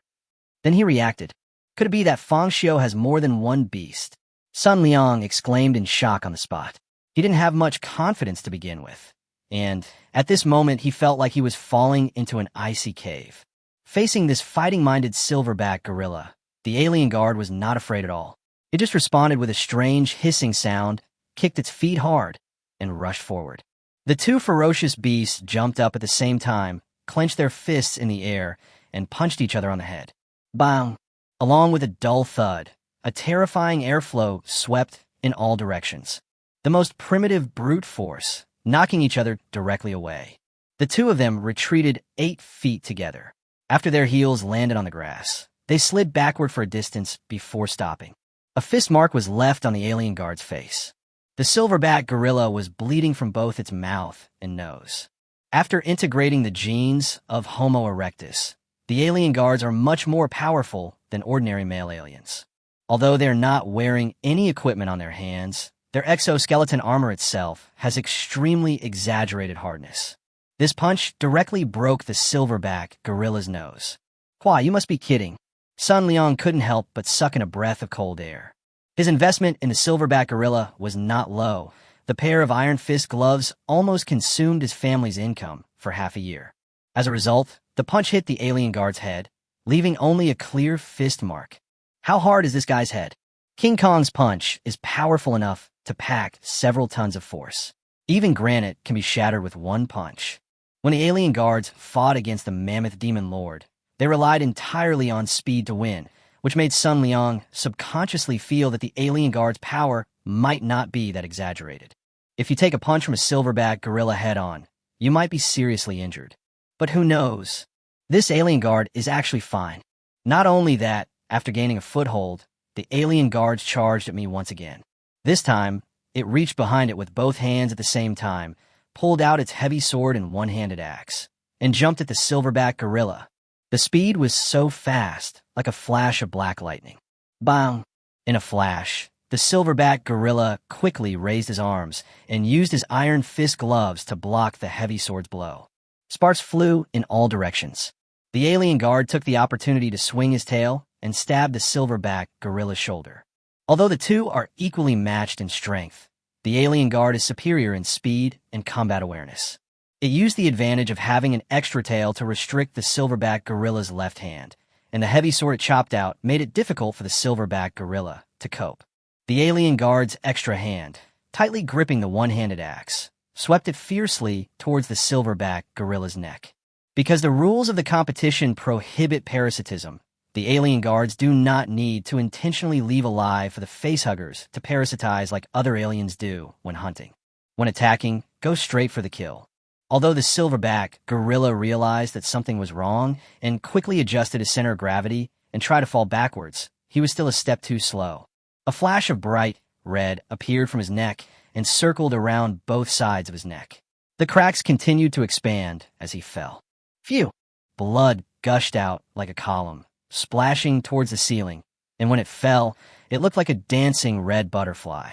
Speaker 1: Then he reacted. Could it be that Fang Xiu has more than one beast? Sun Liang exclaimed in shock on the spot. He didn't have much confidence to begin with, and at this moment he felt like he was falling into an icy cave. Facing this fighting-minded silverback gorilla, the alien guard was not afraid at all. It just responded with a strange hissing sound, kicked its feet hard, and rushed forward. The 2 ferocious beasts jumped up at the same time, clenched their fists in the air, and punched each other on the head. Bang! Along with a dull thud, a terrifying airflow swept in all directions. The most primitive brute force, knocking each other directly away. The 2 of them retreated 8 feet together. After their heels landed on the grass, they slid backward for a distance before stopping. A fist mark was left on the alien guard's face. The silverback gorilla was bleeding from both its mouth and nose. After integrating the genes of Homo erectus, the alien guards are much more powerful than ordinary male aliens. Although they're not wearing any equipment on their hands, their exoskeleton armor itself has extremely exaggerated hardness. This punch directly broke the silverback gorilla's nose. Hua, you must be kidding. Sun Liang couldn't help but suck in a breath of cold air. His investment in the silverback gorilla was not low. The pair of Iron Fist gloves almost consumed his family's income for half a year. As a result, the punch hit the alien guard's head, leaving only a clear fist mark. How hard is this guy's head? King Kong's punch is powerful enough to pack several tons of force. Even granite can be shattered with one punch. When the alien guards fought against the Mammoth Demon Lord, they relied entirely on speed to win, which made Sun Liang subconsciously feel that the alien guard's power might not be that exaggerated. If you take a punch from a silverback gorilla head-on, you might be seriously injured. But who knows? This alien guard is actually fine. Not only that, after gaining a foothold, the alien guards charged at me once again. This time, it reached behind it with both hands at the same time, pulled out its heavy sword and one-handed axe, and jumped at the silverback gorilla. The speed was so fast, like a flash of black lightning. Bang! In a flash, the silverback gorilla quickly raised his arms and used his iron fist gloves to block the heavy sword's blow. Sparks flew in all directions. The alien guard took the opportunity to swing his tail and stab the silverback gorilla's shoulder. Although the 2 are equally matched in strength, the alien guard is superior in speed and combat awareness. It used the advantage of having an extra tail to restrict the silverback gorilla's left hand, and the heavy sword it chopped out made it difficult for the silverback gorilla to cope. The alien guard's extra hand, tightly gripping the one-handed axe, swept it fiercely towards the silverback gorilla's neck. Because the rules of the competition prohibit parasitism, the alien guards do not need to intentionally leave alive for the facehuggers to parasitize like other aliens do when hunting. When attacking, go straight for the kill. Although the silverback gorilla realized that something was wrong and quickly adjusted his center of gravity and tried to fall backwards, he was still a step too slow. A flash of bright red appeared from his neck and circled around both sides of his neck. The cracks continued to expand as he fell. Phew! Blood gushed out like a column, splashing towards the ceiling, and when it fell, it looked like a dancing red butterfly.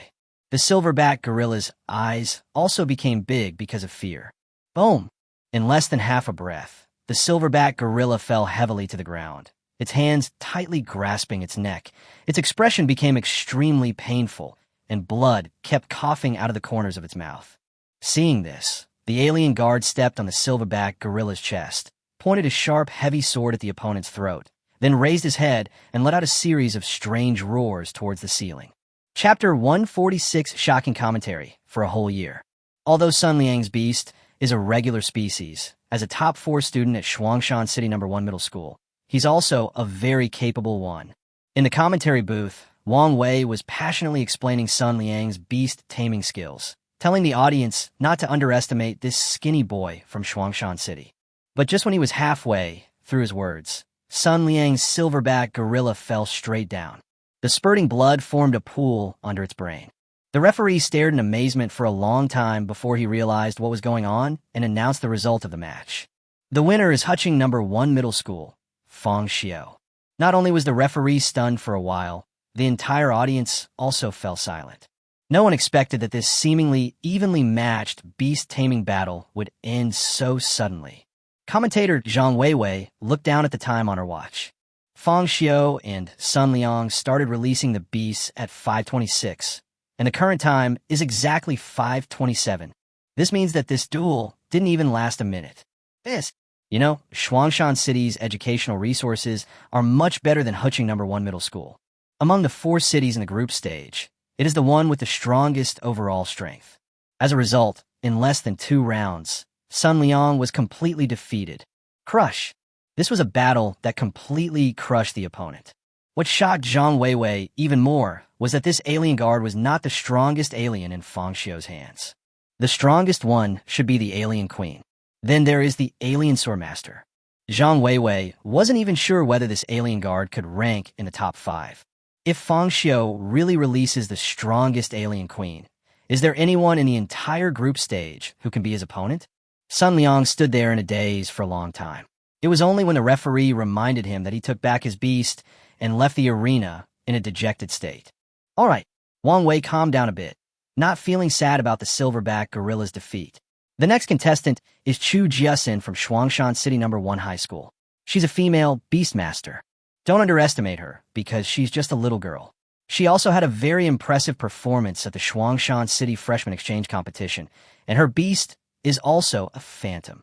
Speaker 1: The silverback gorilla's eyes also became big because of fear. Boom! In less than half a breath, the silverback gorilla fell heavily to the ground, its hands tightly grasping its neck. Its expression became extremely painful, and blood kept coughing out of the corners of its mouth. Seeing this, the alien guard stepped on the silverback gorilla's chest, pointed his sharp, heavy sword at the opponent's throat, then raised his head and let out a series of strange roars towards the ceiling. Chapter 146 Shocking Commentary for a Whole Year. Although Sun Liang's beast is a regular species, as a top 4 student at Shuangshan City No. 1 Middle School, he's also a very capable one. In the commentary booth, Wang Wei was passionately explaining Sun Liang's beast-taming skills, telling the audience not to underestimate this skinny boy from Shuangshan City. But just when he was halfway through his words, Sun Liang's silverback gorilla fell straight down. The spurting blood formed a pool under its brain. The referee stared in amazement for a long time before he realized what was going on and announced the result of the match. The winner is Huching No. 1 Middle School, Fang Xiu. Not only was the referee stunned for a while, the entire audience also fell silent. No one expected that this seemingly evenly matched beast-taming battle would end so suddenly. Commentator Zhang Weiwei looked down at the time on her watch. Fang Xiu and Sun Liang started releasing the beasts at 5:26, and the current time is exactly 5:27. This means that this duel didn't even last a minute. Shuangshan City's educational resources are much better than Huching No. 1 Middle School. Among the 4 cities in the group stage, it is the one with the strongest overall strength. As a result, in less than 2 rounds, Sun Liang was completely defeated. Crush! This was a battle that completely crushed the opponent. What shocked Zhang Weiwei even more was that this alien guard was not the strongest alien in Fang Xiu's hands. The strongest one should be the alien queen. Then there is the alien swordmaster. Zhang Weiwei wasn't even sure whether this alien guard could rank in the top 5. If Fang Xiu really releases the strongest alien queen, is there anyone in the entire group stage who can be his opponent? Sun Liang stood there in a daze for a long time. It was only when the referee reminded him that he took back his beast and left the arena in a dejected state. All right, Wang Wei calmed down a bit, not feeling sad about the silverback gorilla's defeat. The next contestant is Chu Jiasin from Shuangshan City No. 1 High School. She's a female beastmaster. Don't underestimate her, because she's just a little girl. She also had a very impressive performance at the Shuangshan City Freshman Exchange Competition, and her beast is also a phantom.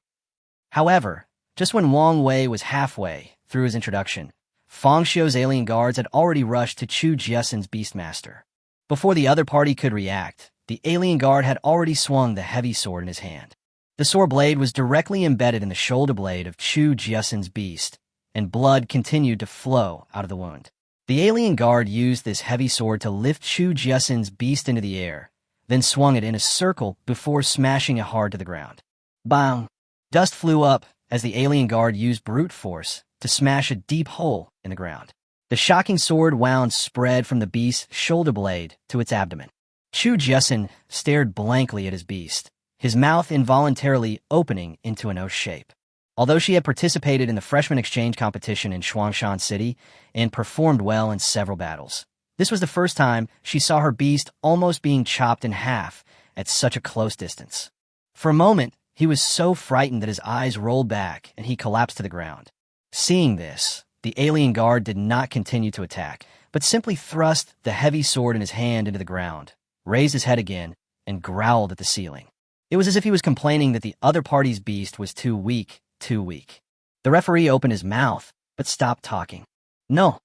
Speaker 1: However, just when Wang Wei was halfway through his introduction, Fang Xiu's alien guards had already rushed to Chu Jiasin's beastmaster. Before the other party could react, the alien guard had already swung the heavy sword in his hand. The sword blade was directly embedded in the shoulder blade of Chu Jiasin's beast, and blood continued to flow out of the wound. The alien guard used this heavy sword to lift Chu Jiasin's beast into the air, then swung it in a circle before smashing it hard to the ground. Bang! Dust flew up as the alien guard used brute force to smash a deep hole in the ground. The shocking sword wound spread from the beast's shoulder blade to its abdomen. Chu Jiasin stared blankly at his beast, his mouth involuntarily opening into an O shape. Although she had participated in the freshman exchange competition in Shuangshan City and performed well in several battles, this was the first time she saw her beast almost being chopped in half at such a close distance. For a moment, he was so frightened that his eyes rolled back and he collapsed to the ground. Seeing this, the alien guard did not continue to attack, but simply thrust the heavy sword in his hand into the ground, raised his head again, and growled at the ceiling. It was as if he was complaining that the other party's beast was too weak. The referee opened his mouth, but stopped talking. No.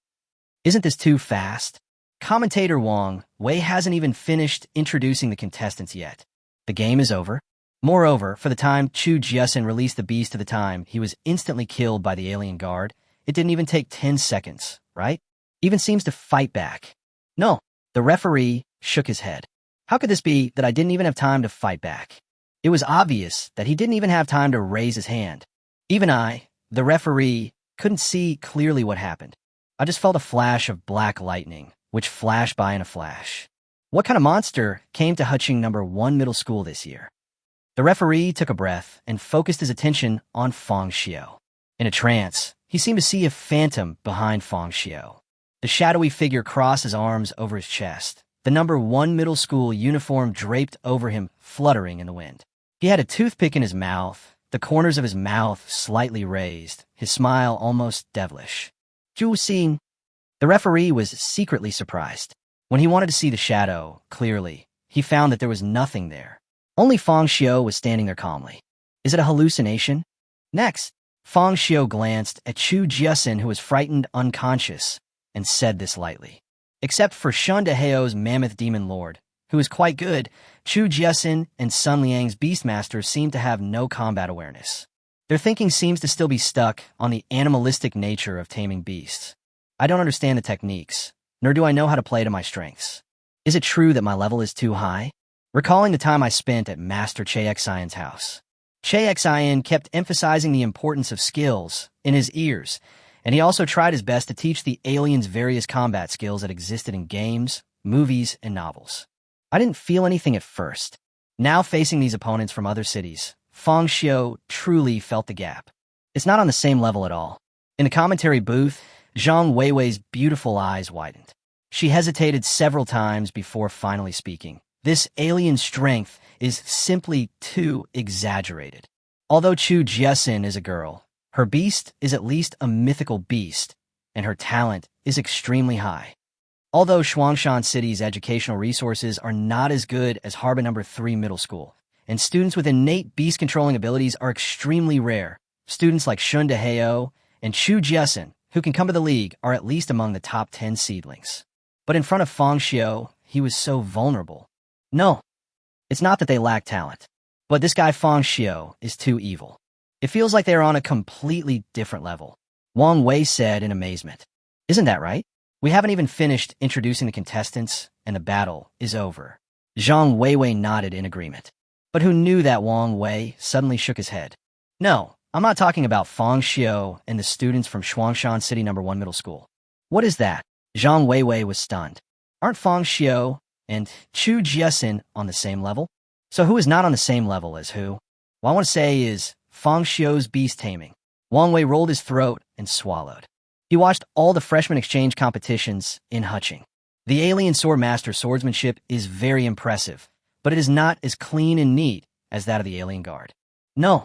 Speaker 1: Isn't this too fast? Commentator Wang Wei hasn't even finished introducing the contestants yet. The game is over. Moreover, for the time Chu Jiasen released the beast to the time he was instantly killed by the alien guard, it didn't even take 10 seconds, right? Even seems to fight back. No, the referee shook his head. How could this be that I didn't even have time to fight back? It was obvious that he didn't even have time to raise his hand. Even I, the referee, couldn't see clearly what happened. I just felt a flash of black lightning, which flashed by in a flash. What kind of monster came to Huching No. 1 middle school this year? The referee took a breath and focused his attention on Fang Xiu. In a trance, he seemed to see a phantom behind Fang Xiu. The shadowy figure crossed his arms over his chest, the No. 1 middle school uniform draped over him, fluttering in the wind. He had a toothpick in his mouth, the corners of his mouth slightly raised, his smile almost devilish. Zhu Xing. The referee was secretly surprised. When he wanted to see the shadow clearly, he found that there was nothing there. Only Fang Xiu was standing there calmly. Is it a hallucination? Next, Fang Xiu glanced at Chu Jiasen, who was frightened unconscious, and said this lightly. Except for Shun Deheo's mammoth demon lord, who is quite good, Chu Jiasen and Sun Liang's beastmaster seem to have no combat awareness. Their thinking seems to still be stuck on the animalistic nature of taming beasts. I don't understand the techniques, nor do I know how to play to my strengths. Is it true that my level is too high? Recalling the time I spent at Master Che Xian's house, Che Xian kept emphasizing the importance of skills in his ears, and he also tried his best to teach the aliens various combat skills that existed in games, movies, and novels. I didn't feel anything at first. Now facing these opponents from other cities, Fang Xiu truly felt the gap. It's not on the same level at all. In the commentary booth, Zhang Weiwei's beautiful eyes widened. She hesitated several times before finally speaking. This alien strength is simply too exaggerated. Although Chu Jiasen is a girl, her beast is at least a mythical beast, and her talent is extremely high. Although Shuangshan City's educational resources are not as good as Harbin No. 3 Middle School, and students with innate beast-controlling abilities are extremely rare, students like Shun Deheo and Chu Jiasen, who can come to the league, are at least among the top 10 seedlings. But in front of Fang Xiu, he was so vulnerable. No, it's not that they lack talent, but this guy Fang Xiu is too evil. It feels like they are on a completely different level. Wang Wei said in amazement. Isn't that right? We haven't even finished introducing the contestants, and the battle is over. Zhang Weiwei nodded in agreement. But who knew that Wang Wei suddenly shook his head? No, I'm not talking about Fang Xiu and the students from Shuangshan City No. 1 Middle School. What is that? Zhang Weiwei was stunned. Aren't Fang Xiu and Chu Jiasen on the same level? So who is not on the same level as who? What I want to say is Fang Xiu's Beast-Taming. Wang Wei rolled his throat and swallowed. He watched all the freshman exchange competitions in Huching. The alien sword master swordsmanship is very impressive, but it is not as clean and neat as that of the alien guard. No.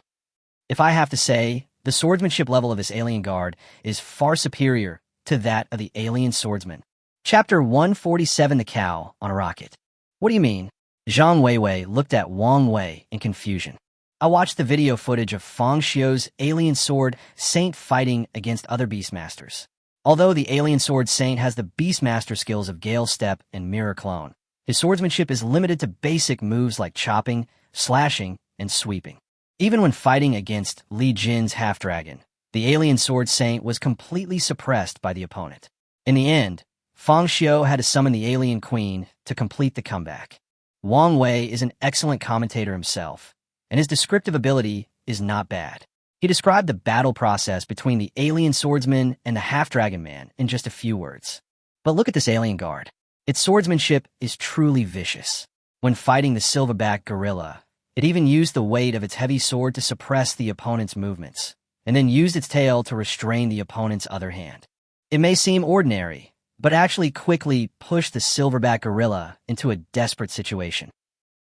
Speaker 1: If I have to say, the swordsmanship level of this alien guard is far superior to that of the alien swordsman. Chapter 147, The Cow on a Rocket. What do you mean? Zhang Weiwei looked at Wang Wei in confusion. I watched the video footage of Fang Xiu's alien sword saint fighting against other beastmasters. Although the alien sword saint has the beastmaster skills of Gale Step and Mirror Clone, his swordsmanship is limited to basic moves like chopping, slashing, and sweeping. Even when fighting against Li Jin's half-dragon, the alien sword saint was completely suppressed by the opponent. In the end, Fang Xiu had to summon the alien queen to complete the comeback. Wang Wei is an excellent commentator himself, and his descriptive ability is not bad. He described the battle process between the alien swordsman and the half-dragon man in just a few words. But look at this alien guard. Its swordsmanship is truly vicious. When fighting the silverback gorilla, it even used the weight of its heavy sword to suppress the opponent's movements, and then used its tail to restrain the opponent's other hand. It may seem ordinary, but actually quickly pushed the silverback gorilla into a desperate situation.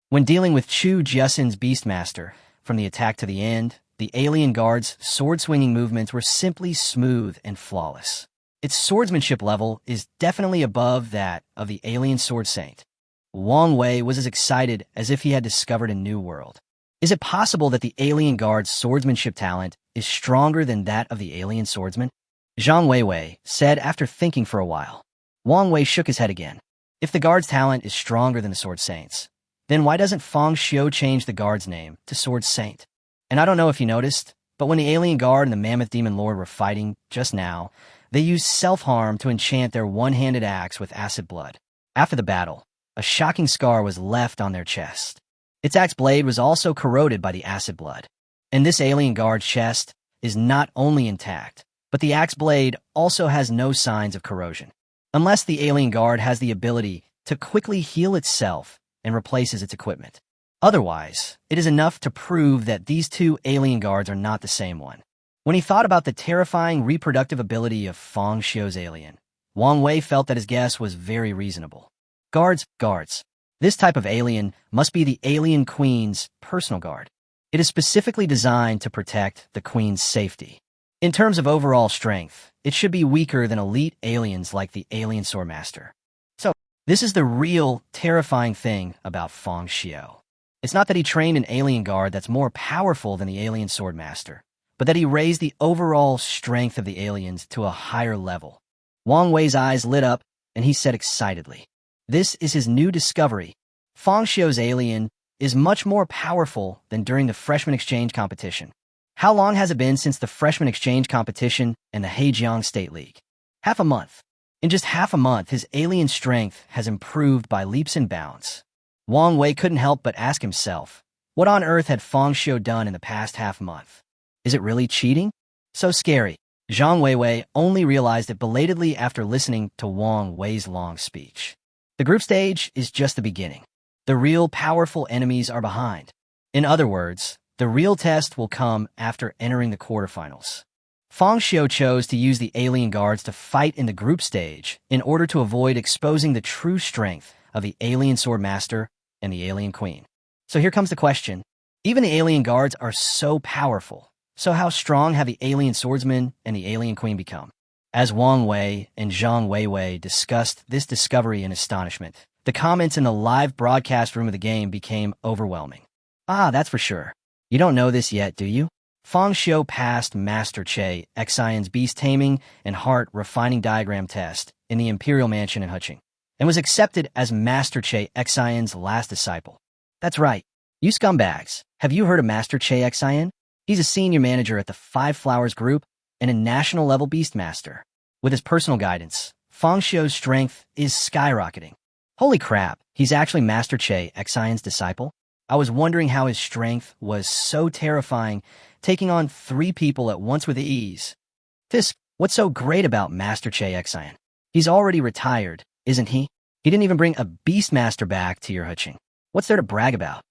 Speaker 1: When dealing with Chu Jiasen's Beastmaster, from the attack to the end, the alien guard's sword-swinging movements were simply smooth and flawless. Its swordsmanship level is definitely above that of the alien sword saint. Wang Wei was as excited as if he had discovered a new world. Is it possible that the alien guard's swordsmanship talent is stronger than that of the alien swordsman? Zhang Weiwei said after thinking for a while. Wang Wei shook his head again. If the guard's talent is stronger than the Sword Saint's, then why doesn't Fang Xiu change the guard's name to Sword Saint? And I don't know if you noticed, but when the alien guard and the mammoth demon lord were fighting just now, they used self-harm to enchant their one-handed axe with acid blood. After the battle, a shocking scar was left on their chest. Its axe blade was also corroded by the acid blood. And this alien guard's chest is not only intact, but the axe blade also has no signs of corrosion. Unless the alien guard has the ability to quickly heal itself and replaces its equipment. Otherwise, it is enough to prove that these two alien guards are not the same one. When he thought about the terrifying reproductive ability of Fang Xiu's alien, Wang Wei felt that his guess was very reasonable. Guards. This type of alien must be the alien queen's personal guard. It is specifically designed to protect the queen's safety. In terms of overall strength, it should be weaker than elite aliens like the alien swordmaster. So, this is the real terrifying thing about Fang Xiu. It's not that he trained an alien guard that's more powerful than the alien swordmaster, but that he raised the overall strength of the aliens to a higher level. Wang Wei's eyes lit up, and he said excitedly, "This is his new discovery. Fang Xiu's alien is much more powerful than during the freshman exchange competition. How long has it been since the freshman exchange competition and the Heijiang State League? Half a month. In just half a month, his alien strength has improved by leaps and bounds." Wang Wei couldn't help but ask himself, what on earth had Fang Xiu done in the past half month? Is it really cheating? So scary. Zhang Weiwei only realized it belatedly after listening to Wang Wei's long speech. The group stage is just the beginning. The real powerful enemies are behind. In other words, the real test will come after entering the quarterfinals. Fang Xiu chose to use the alien guards to fight in the group stage in order to avoid exposing the true strength of the alien swordmaster and the alien queen. So here comes the question. Even the alien guards are so powerful. So how strong have the alien swordsman and the alien queen become? As Wang Wei and Zhang Weiwei discussed this discovery in astonishment, the comments in the live broadcast room of the game became overwhelming. That's for sure. You don't know this yet, do you? Fang Xiu passed Master Che Xian's Beast-Taming and Heart Refining Diagram test in the Imperial Mansion in Huqing, and was accepted as Master Che Xian's last disciple. That's right. You scumbags, have you heard of Master Che Xian? He's a senior manager at the Five Flowers Group and a national-level Beastmaster. With his personal guidance, Fang Xiu's strength is skyrocketing. Holy crap, he's actually Master Che Xian's disciple? I was wondering how his strength was so terrifying, taking on 3 people at once with ease. What's so great about Master Che Xian? He's already retired, isn't he? He didn't even bring a Beastmaster back to your Huqing. What's there to brag about?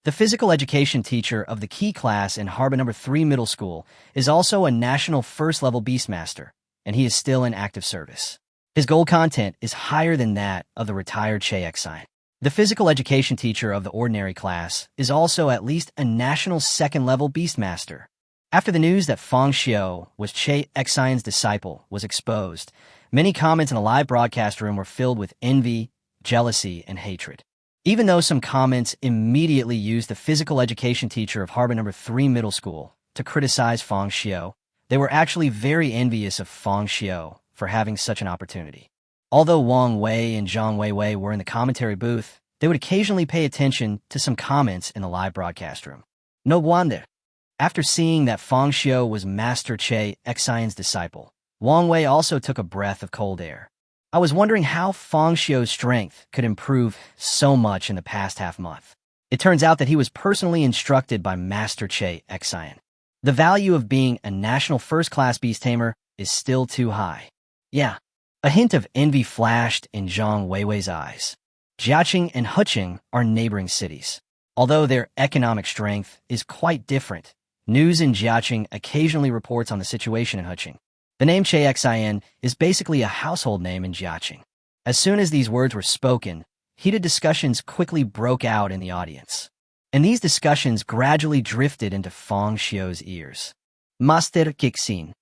Speaker 1: The physical education teacher of the key class in Harbor No. 3 Middle School is also a national first-level Beastmaster, and he is still in active service. His gold content is higher than that of the retired Che Xian. The physical education teacher of the ordinary class is also at least a national second-level Beastmaster. After the news that Fang Xiu was Che Xian's disciple was exposed, many comments in the live broadcast room were filled with envy, jealousy, and hatred. Even though some comments immediately used the physical education teacher of Harbor No. 3 Middle School to criticize Fang Xiu, they were actually very envious of Fang Xiu for having such an opportunity. Although Wang Wei and Zhang Weiwei were in the commentary booth, they would occasionally pay attention to some comments in the live broadcast room. No wonder. After seeing that Fang Xiu was Master Che Xian's disciple, Wang Wei also took a breath of cold air. I was wondering how Fang Xiu's strength could improve so much in the past half month. It turns out that he was personally instructed by Master Che Xian. The value of being a national first-class beast tamer is still too high. Yeah. A hint of envy flashed in Zhang Weiwei's eyes. Jiaqing and Huqing are neighboring cities. Although their economic strength is quite different, news in Jiaqing occasionally reports on the situation in Huqing. The name Che Xian is basically a household name in Jiaqing. As soon as these words were spoken, heated discussions quickly broke out in the audience. And these discussions gradually drifted into Fang Xiu's ears. Master Kixin.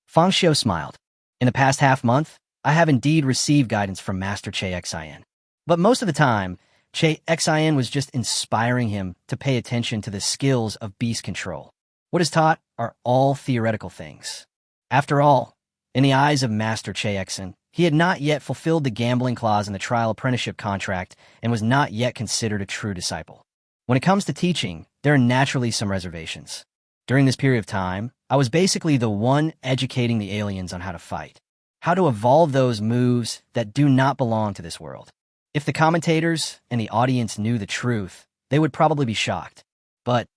Speaker 1: Fang Xiu smiled. In the past half month, I have indeed received guidance from Master Che Xian. But most of the time, Che Xian was just inspiring him to pay attention to the skills of beast control. What is taught are all theoretical things. After all, In the eyes of Master Chaexin, he had not yet fulfilled the gambling clause in the trial apprenticeship contract and was not yet considered a true disciple. When it comes to teaching, there are naturally some reservations. During this period of time, I was basically the one educating the aliens on how to fight, how to evolve those moves that do not belong to this world. If the commentators and the audience knew the truth, they would probably be shocked. But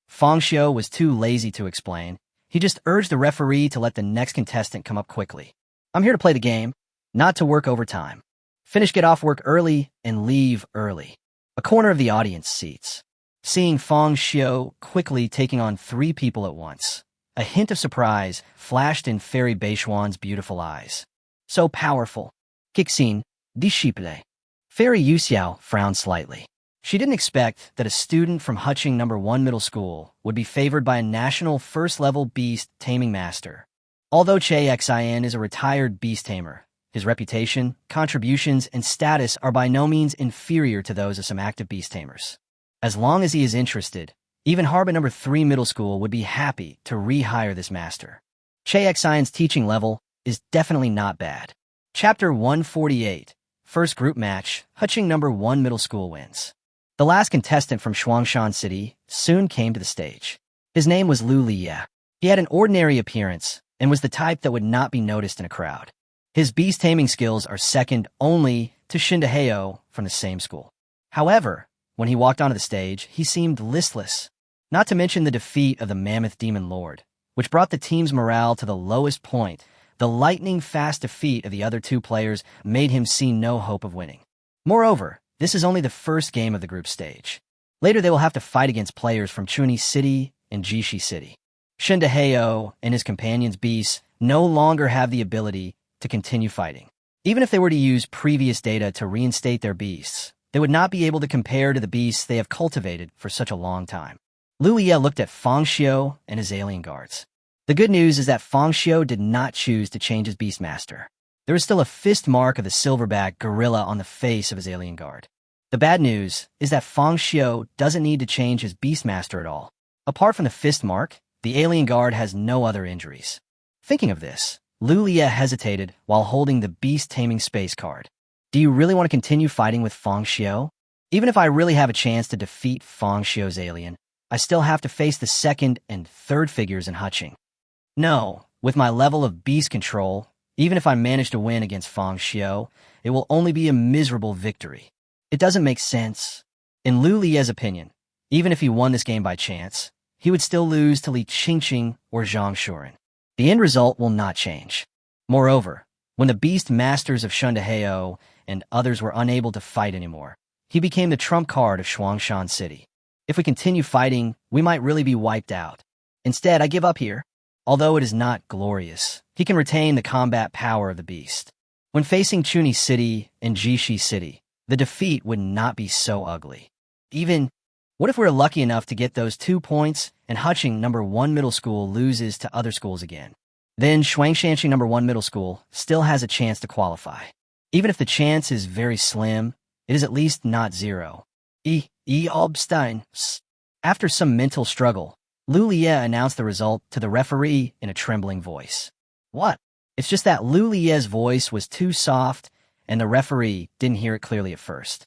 Speaker 1: Fang Xiu was too lazy to explain. He just urged the referee to let the next contestant come up quickly. I'm here to play the game, not to work overtime. Get off work early and leave early. A corner of the audience seats. Seeing Fang Xiu quickly taking on 3 people at once, a hint of surprise flashed in Fairy Beishuan's beautiful eyes. So powerful. Kixin, disciple. Fairy Yuxiao frowned slightly. She didn't expect that a student from Huching No. 1 Middle School would be favored by a national first-level beast-taming master. Although Chaexin is a retired beast-tamer, his reputation, contributions, and status are by no means inferior to those of some active beast-tamers. As long as he is interested, even Harbin No. 3 Middle School would be happy to rehire this master. Chaexin's teaching level is definitely not bad. Chapter 148, First Group Match, Huching No. 1 Middle School wins. The last contestant from Shuangshan City soon came to the stage. His name was Lu Liye. He had an ordinary appearance and was the type that would not be noticed in a crowd. His beast-taming skills are second only to Shindaheo from the same school. However, when he walked onto the stage, he seemed listless, not to mention the defeat of the Mammoth Demon Lord, which brought the team's morale to the lowest point. The lightning-fast defeat of the other 2 players made him see no hope of winning. Moreover, this is only the first game of the group stage. Later they will have to fight against players from Chuni City and Jishi City. Shindaheo and his companions beasts no longer have the ability to continue fighting. Even if they were to use previous data to reinstate their beasts, they would not be able to compare to the beasts they have cultivated for such a long time. Lu Liye looked at Fang Xiu and his alien guards. The good news is that Fang Xiu did not choose to change his beastmaster. There is still a fist mark of the silverback gorilla on the face of his alien guard. The bad news is that Fang Xiu doesn't need to change his beastmaster at all. Apart from the fist mark, the alien guard has no other injuries. Thinking of this, Lu Liye hesitated while holding the beast-taming space card. Do you really want to continue fighting with Fang Xiu? Even if I really have a chance to defeat Fang Xiu's alien, I still have to face the second and third figures in Huching. No, with my level of beast control, even if I manage to win against Fang Xiu, it will only be a miserable victory. It doesn't make sense. In Lu Liye's opinion, even if he won this game by chance, he would still lose to Li Qingqing or Zhang Shuren. The end result will not change. Moreover, when the beast masters of Shundaheo and others were unable to fight anymore, he became the trump card of Shuangshan City. If we continue fighting, we might really be wiped out. Instead, I give up here. Although it is not glorious, he can retain the combat power of the beast. When facing Chuni City and Jishi City, the defeat would not be so ugly. What if we're lucky enough to get those 2 points and Huching No. 1 Middle School loses to other schools again? Then Shuangshanxing No. 1 Middle School still has a chance to qualify. Even if the chance is very slim, it is at least not 0. Obstein. After some mental struggle, Lu Liye announced the result to the referee in a trembling voice. What? It's just that Lu Liye's voice was too soft, and the referee didn't hear it clearly at first.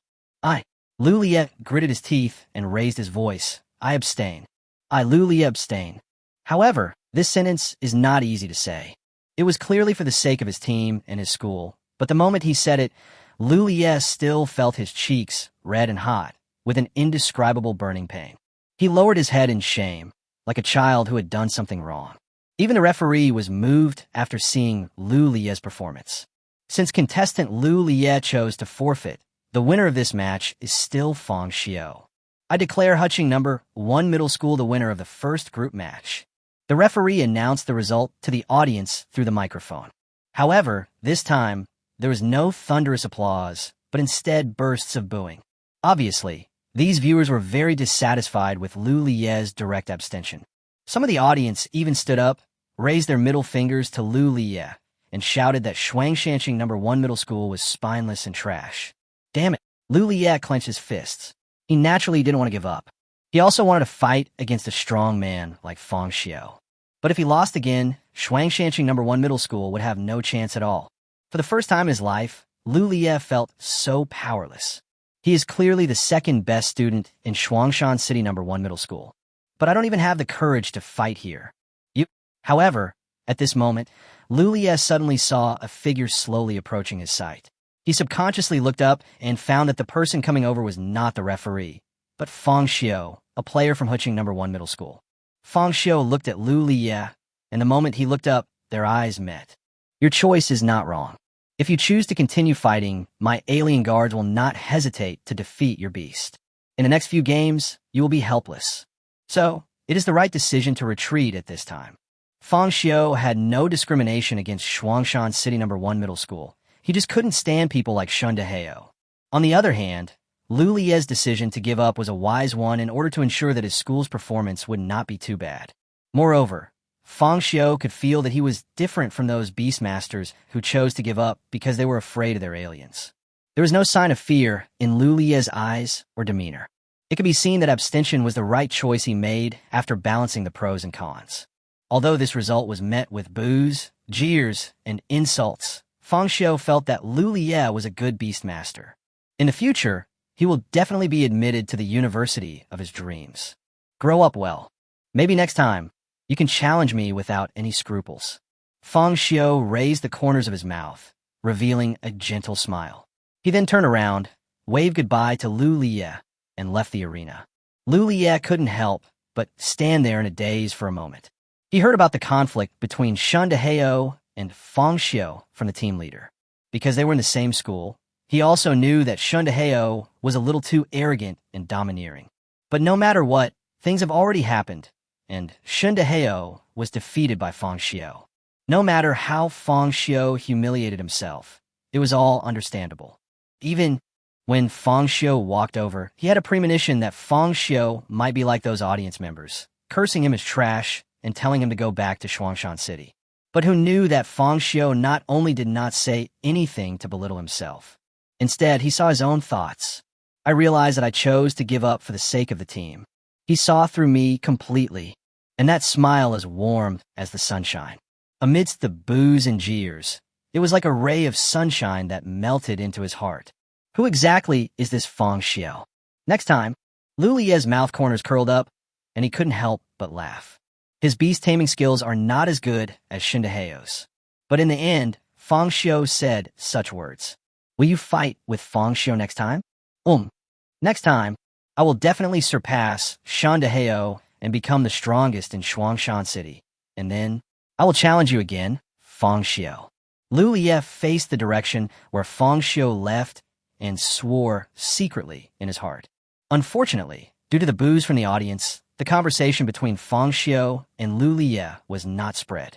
Speaker 1: Lu Liye gritted his teeth and raised his voice. I abstain. Lu Liye abstain. However, this sentence is not easy to say. It was clearly for the sake of his team and his school, but the moment he said it, Lu Liye still felt his cheeks red and hot, with an indescribable burning pain. He lowered his head in shame, like a child who had done something wrong. Even the referee was moved after seeing Lu Liye's performance. Since contestant Lu Liye chose to forfeit, the winner of this match is still Fang Xiu. I declare Huching No. 1 Middle School the winner of the first group match. The referee announced the result to the audience through the microphone. However, this time, there was no thunderous applause, but instead bursts of booing. Obviously, these viewers were very dissatisfied with Lu Liye's direct abstention. Some of the audience even stood up, raised their middle fingers to Lu Liye, and shouted that Shuangshanxing No. 1 Middle School was spineless and trash. Damn it, Lu Liye clenched his fists. He naturally didn't want to give up. He also wanted to fight against a strong man like Fang Xiu. But if he lost again, Shuangshanqing #1 Middle School would have no chance at all. For the first time in his life, Lu Lie felt so powerless. He is clearly the second best student in Shuangshan City #1 Middle School. But I don't even have the courage to fight here. However, at this moment, Lu Lie suddenly saw a figure slowly approaching his sight. He subconsciously looked up and found that the person coming over was not the referee, but Fang Xiu, a player from Huqing #1 Middle School. Fang Xiu looked at Lu Lie, and the moment he looked up, their eyes met. Your choice is not wrong. If you choose to continue fighting, my alien guards will not hesitate to defeat your beast. In the next few games, you will be helpless. So, it is the right decision to retreat at this time. Fang Xiu had no discrimination against Shuangshan City #1 Middle School. He just couldn't stand people like Shun Deheo. On the other hand, Lu Lie's decision to give up was a wise one in order to ensure that his school's performance would not be too bad. Moreover, Fang Xiu could feel that he was different from those Beastmasters who chose to give up because they were afraid of their aliens. There was no sign of fear in Lu Lie's eyes or demeanor. It could be seen that abstention was the right choice he made after balancing the pros and cons. Although this result was met with boos, jeers, and insults, Fang Xiu felt that Lu Lie was a good Beastmaster. In the future, he will definitely be admitted to the university of his dreams. Grow up well. Maybe next time, you can challenge me without any scruples. Fang Xiu raised the corners of his mouth, revealing a gentle smile. He then turned around, waved goodbye to Lu Lie, and left the arena. Lu Lie couldn't help but stand there in a daze for a moment. He heard about the conflict between Shun Deheo and Fang Xiu from the team leader. Because they were in the same school, he also knew that Shun Deheo was a little too arrogant and domineering. But no matter what, things have already happened, and Shun Deheo was defeated by Fang Xiu. No matter how Fang Xiu humiliated himself, it was all understandable. Even when Fang Xiu walked over, he had a premonition that Fang Xiu might be like those audience members, cursing him as trash and telling him to go back to Shuangshan City. But who knew that Fang Xiu not only did not say anything to belittle himself. Instead, he saw his own thoughts. I realized that I chose to give up for the sake of the team. He saw through me completely, and that smile as warm as the sunshine. Amidst the boos and jeers, it was like a ray of sunshine that melted into his heart. Who exactly is this Fang Xiu? Next time, Lu Lie's mouth corners curled up, and he couldn't help but laugh. His beast-taming skills are not as good as Shun Deheo's. But in the end, Fang Xiu said such words. Will you fight with Fang Xiu next time? Next time, I will definitely surpass Shun Deheo and become the strongest in Shuangshan City. And then, I will challenge you again, Fang Xiu. Lu Lie faced the direction where Fang Xiu left and swore secretly in his heart. Unfortunately, due to the boos from the audience, the conversation between Fang Xiu and Lu Lie was not spread.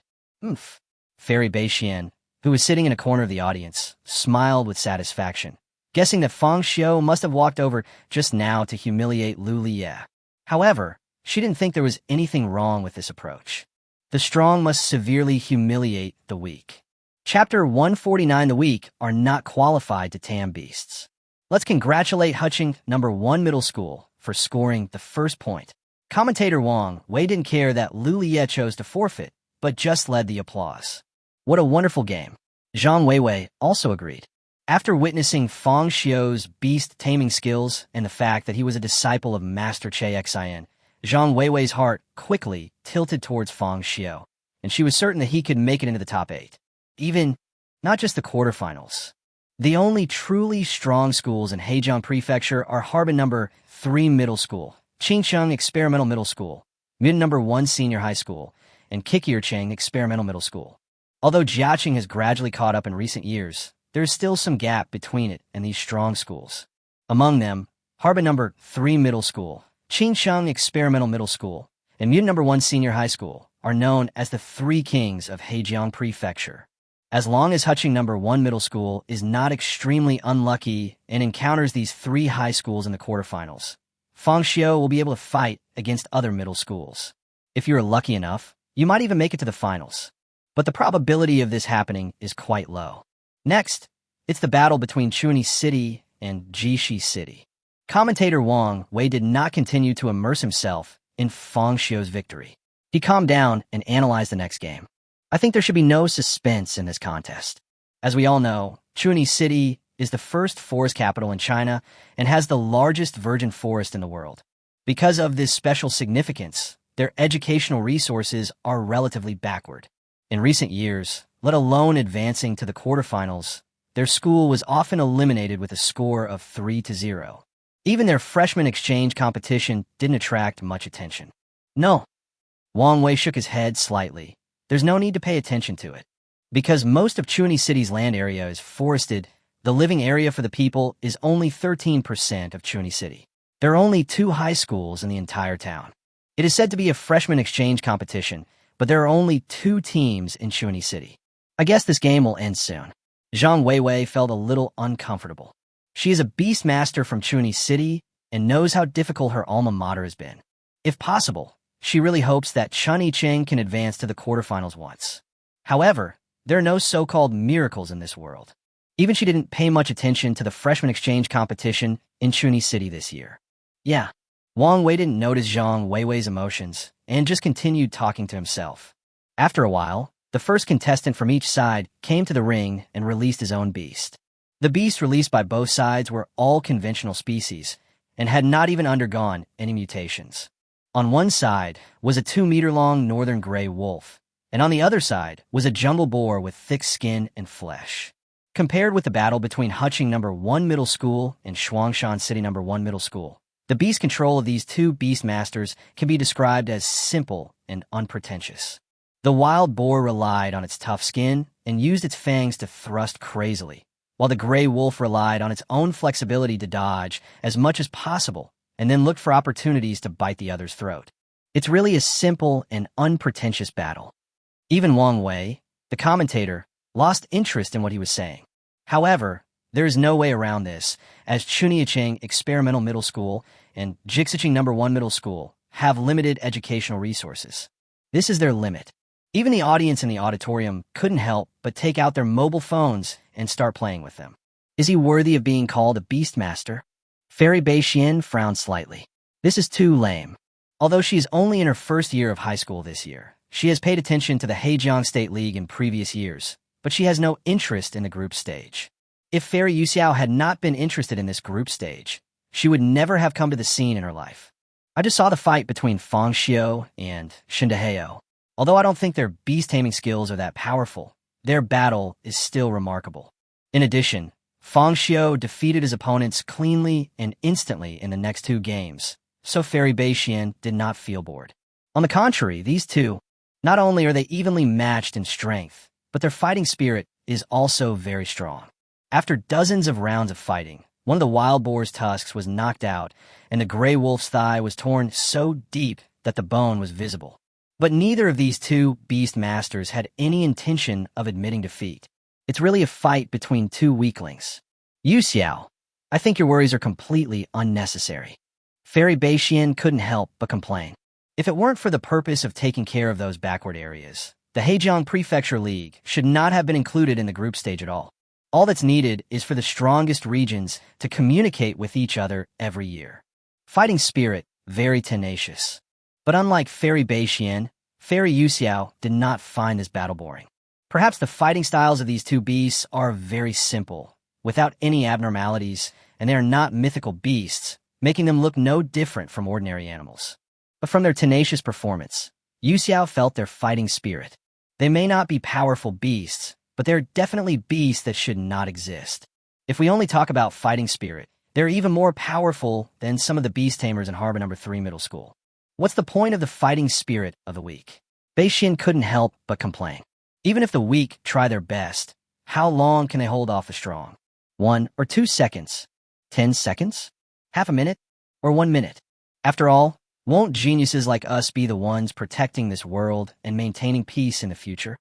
Speaker 1: Fairy Beixian, who was sitting in a corner of the audience, smiled with satisfaction, guessing that Fang Xiu must have walked over just now to humiliate Lu Lie. However, she didn't think there was anything wrong with this approach. The strong must severely humiliate the weak. Chapter 149 The weak are not qualified to tame beasts. Let's congratulate Huqing #1 Middle School for scoring the first point. Commentator Wang Wei didn't care that Lu Lie chose to forfeit, but just led the applause. What a wonderful game. Zhang Weiwei also agreed. After witnessing Fang Xiu's beast-taming skills and the fact that he was a disciple of Master Che Xin, Zhang Weiwei's heart quickly tilted towards Fang Xiu, and she was certain that he could make it into the top 8. Even, not just the quarterfinals. The only truly strong schools in Hejiang Prefecture are Harbin #3 Middle School, Qingcheng Experimental Middle School, Min #1 Senior High School, and Kikircheng Experimental Middle School. Although Jiaqing has gradually caught up in recent years, there is still some gap between it and these strong schools. Among them, Harbin #3 Middle School, Qingcheng Experimental Middle School, and Min #1 Senior High School are known as the Three Kings of Hejiang Prefecture. As long as Huqing #1 Middle School is not extremely unlucky and encounters these three high schools in the quarterfinals, Fang Xiu will be able to fight against other middle schools. If you're lucky enough, you might even make it to the finals. But the probability of this happening is quite low. Next, it's the battle between Chuani City and Jishi City. Commentator Wang Wei did not continue to immerse himself in Fang Xiu's victory. He calmed down and analyzed the next game. I think there should be no suspense in this contest. As we all know, Chuni City is the first forest capital in China and has the largest virgin forest in the world. Because of this special significance, their educational resources are relatively backward. In recent years, let alone advancing to the quarterfinals, their school was often eliminated with a score of 3-0. Even their freshman exchange competition didn't attract much attention. No. Wang Wei shook his head slightly. There's no need to pay attention to it. Because most of Chuni City's land area is forested, the living area for the people is only 13% of Chuni City. There are only 2 high schools in the entire town. It is said to be a freshman exchange competition, but there are only 2 teams in Chuni City. I guess this game will end soon. Zhang Weiwei felt a little uncomfortable. She is a beast master from Chuni City and knows how difficult her alma mater has been. If possible, she really hopes that Chen Yicheng can advance to the quarterfinals once. However, there are no so-called miracles in this world. Even she didn't pay much attention to the freshman exchange competition in Chuni City this year. Yeah, Wang Wei didn't notice Zhang Weiwei's emotions and just continued talking to himself. After a while, the first contestant from each side came to the ring and released his own beast. The beasts released by both sides were all conventional species and had not even undergone any mutations. On one side was a 2-meter-long northern gray wolf, and on the other side was a jungle boar with thick skin and flesh. Compared with the battle between Huqing No. 1 Middle School and Shuangshan City No. 1 Middle School, the beast control of these 2 beast masters can be described as simple and unpretentious. The wild boar relied on its tough skin and used its fangs to thrust crazily, while the gray wolf relied on its own flexibility to dodge as much as possible and then looked for opportunities to bite the other's throat. It's really a simple and unpretentious battle. Even Wang Wei, the commentator, lost interest in what he was saying. However, there is no way around this, as Chuniyicheng Experimental Middle School and Jixicheng No. 1 Middle School have limited educational resources. This is their limit. Even the audience in the auditorium couldn't help but take out their mobile phones and start playing with them. Is he worthy of being called a Beastmaster? Fairy Beixian frowned slightly. This is too lame. Although she is only in her first year of high school this year, she has paid attention to the Hejiang State League in previous years, but she has no interest in the group stage. If Fairy Yuxiao had not been interested in this group stage, she would never have come to the scene in her life. I just saw the fight between Fang Xiu and Shindaheo. Although I don't think their beast-taming skills are that powerful, their battle is still remarkable. In addition, Fang Xiu defeated his opponents cleanly and instantly in the next 2 games, so Fairy Beixian did not feel bored. On the contrary, these 2, not only are they evenly matched in strength, but their fighting spirit is also very strong. After dozens of rounds of fighting, one of the wild boar's tusks was knocked out, and the gray wolf's thigh was torn so deep that the bone was visible. But neither of these 2 beast masters had any intention of admitting defeat. It's really a fight between 2 weaklings. Yu Xiao, I think your worries are completely unnecessary. Fairy Beixian couldn't help but complain. If it weren't for the purpose of taking care of those backward areas, the Hejiang Prefecture League should not have been included in the group stage at all. All that's needed is for the strongest regions to communicate with each other every year. Fighting spirit, very tenacious. But unlike Fairy Beixian, Fairy Yuxiao did not find this battle boring. Perhaps the fighting styles of these 2 beasts are very simple, without any abnormalities, and they are not mythical beasts, making them look no different from ordinary animals. But from their tenacious performance, Yuxiao felt their fighting spirit. They may not be powerful beasts, but they're definitely beasts that should not exist. If we only talk about fighting spirit, they're even more powerful than some of the beast tamers in Harbor No. 3 Middle School. What's the point of the fighting spirit of the weak? Beixian couldn't help but complain. Even if the weak try their best, how long can they hold off the strong? 1 or 2 seconds? 10 seconds? Half a minute? Or 1 minute? After all, won't geniuses like us be the ones protecting this world and maintaining peace in the future?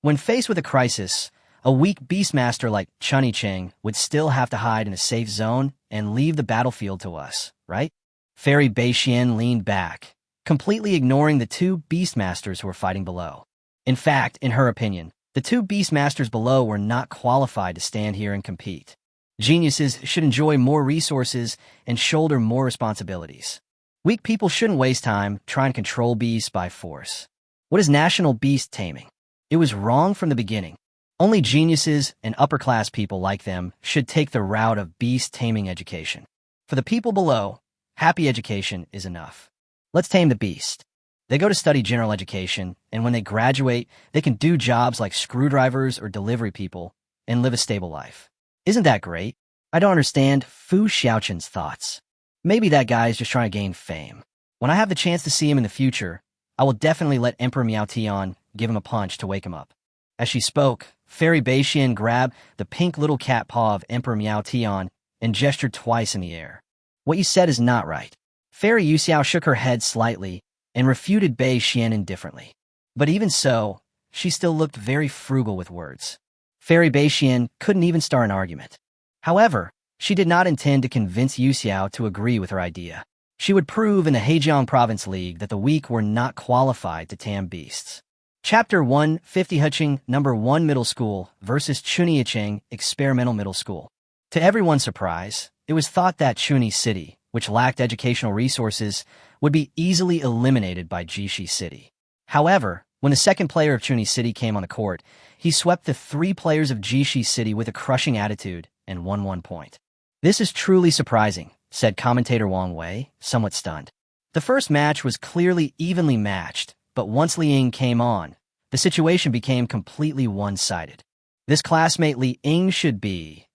Speaker 1: When faced with a crisis, a weak beastmaster like Chen Yicheng would still have to hide in a safe zone and leave the battlefield to us, right? Fairy Beixian leaned back, completely ignoring the 2 beastmasters who were fighting below. In fact, in her opinion, the 2 beastmasters below were not qualified to stand here and compete. Geniuses should enjoy more resources and shoulder more responsibilities. Weak people shouldn't waste time trying to control beasts by force. What is national beast taming? It was wrong from the beginning. Only geniuses and upper-class people like them should take the route of beast-taming education. For the people below, happy education is enough. Let's tame the beast. They go to study general education, and when they graduate, they can do jobs like screwdrivers or delivery people and live a stable life. Isn't that great? I don't understand Fu Xiaoqin's thoughts. Maybe that guy is just trying to gain fame. When I have the chance to see him in the future, I will definitely let Emperor Miao Tian give him a punch to wake him up. As she spoke, Fairy Beixian grabbed the pink little cat paw of Emperor Miao Tian and gestured twice in the air. What you said is not right. Fairy Yuxiao shook her head slightly and refuted Beixian indifferently. But even so, she still looked very frugal with words. Fairy Beixian couldn't even start an argument. However, she did not intend to convince Yuxiao to agree with her idea. She would prove in the Hejiang Province League that the weak were not qualified to tame beasts. Chapter 150 Huqing Number 1 Middle School versus Chuniyicheng Experimental Middle School. To everyone's surprise, it was thought that Chuni City, which lacked educational resources, would be easily eliminated by Jishi City. However, when the second player of Chuni City came on the court, he swept the 3 players of Jishi City with a crushing attitude and won 1 point. This is truly surprising, said commentator Wang Wei, somewhat stunned. The first match was clearly evenly matched, but once Li Ying came on, the situation became completely one-sided. This classmate Li Ying should be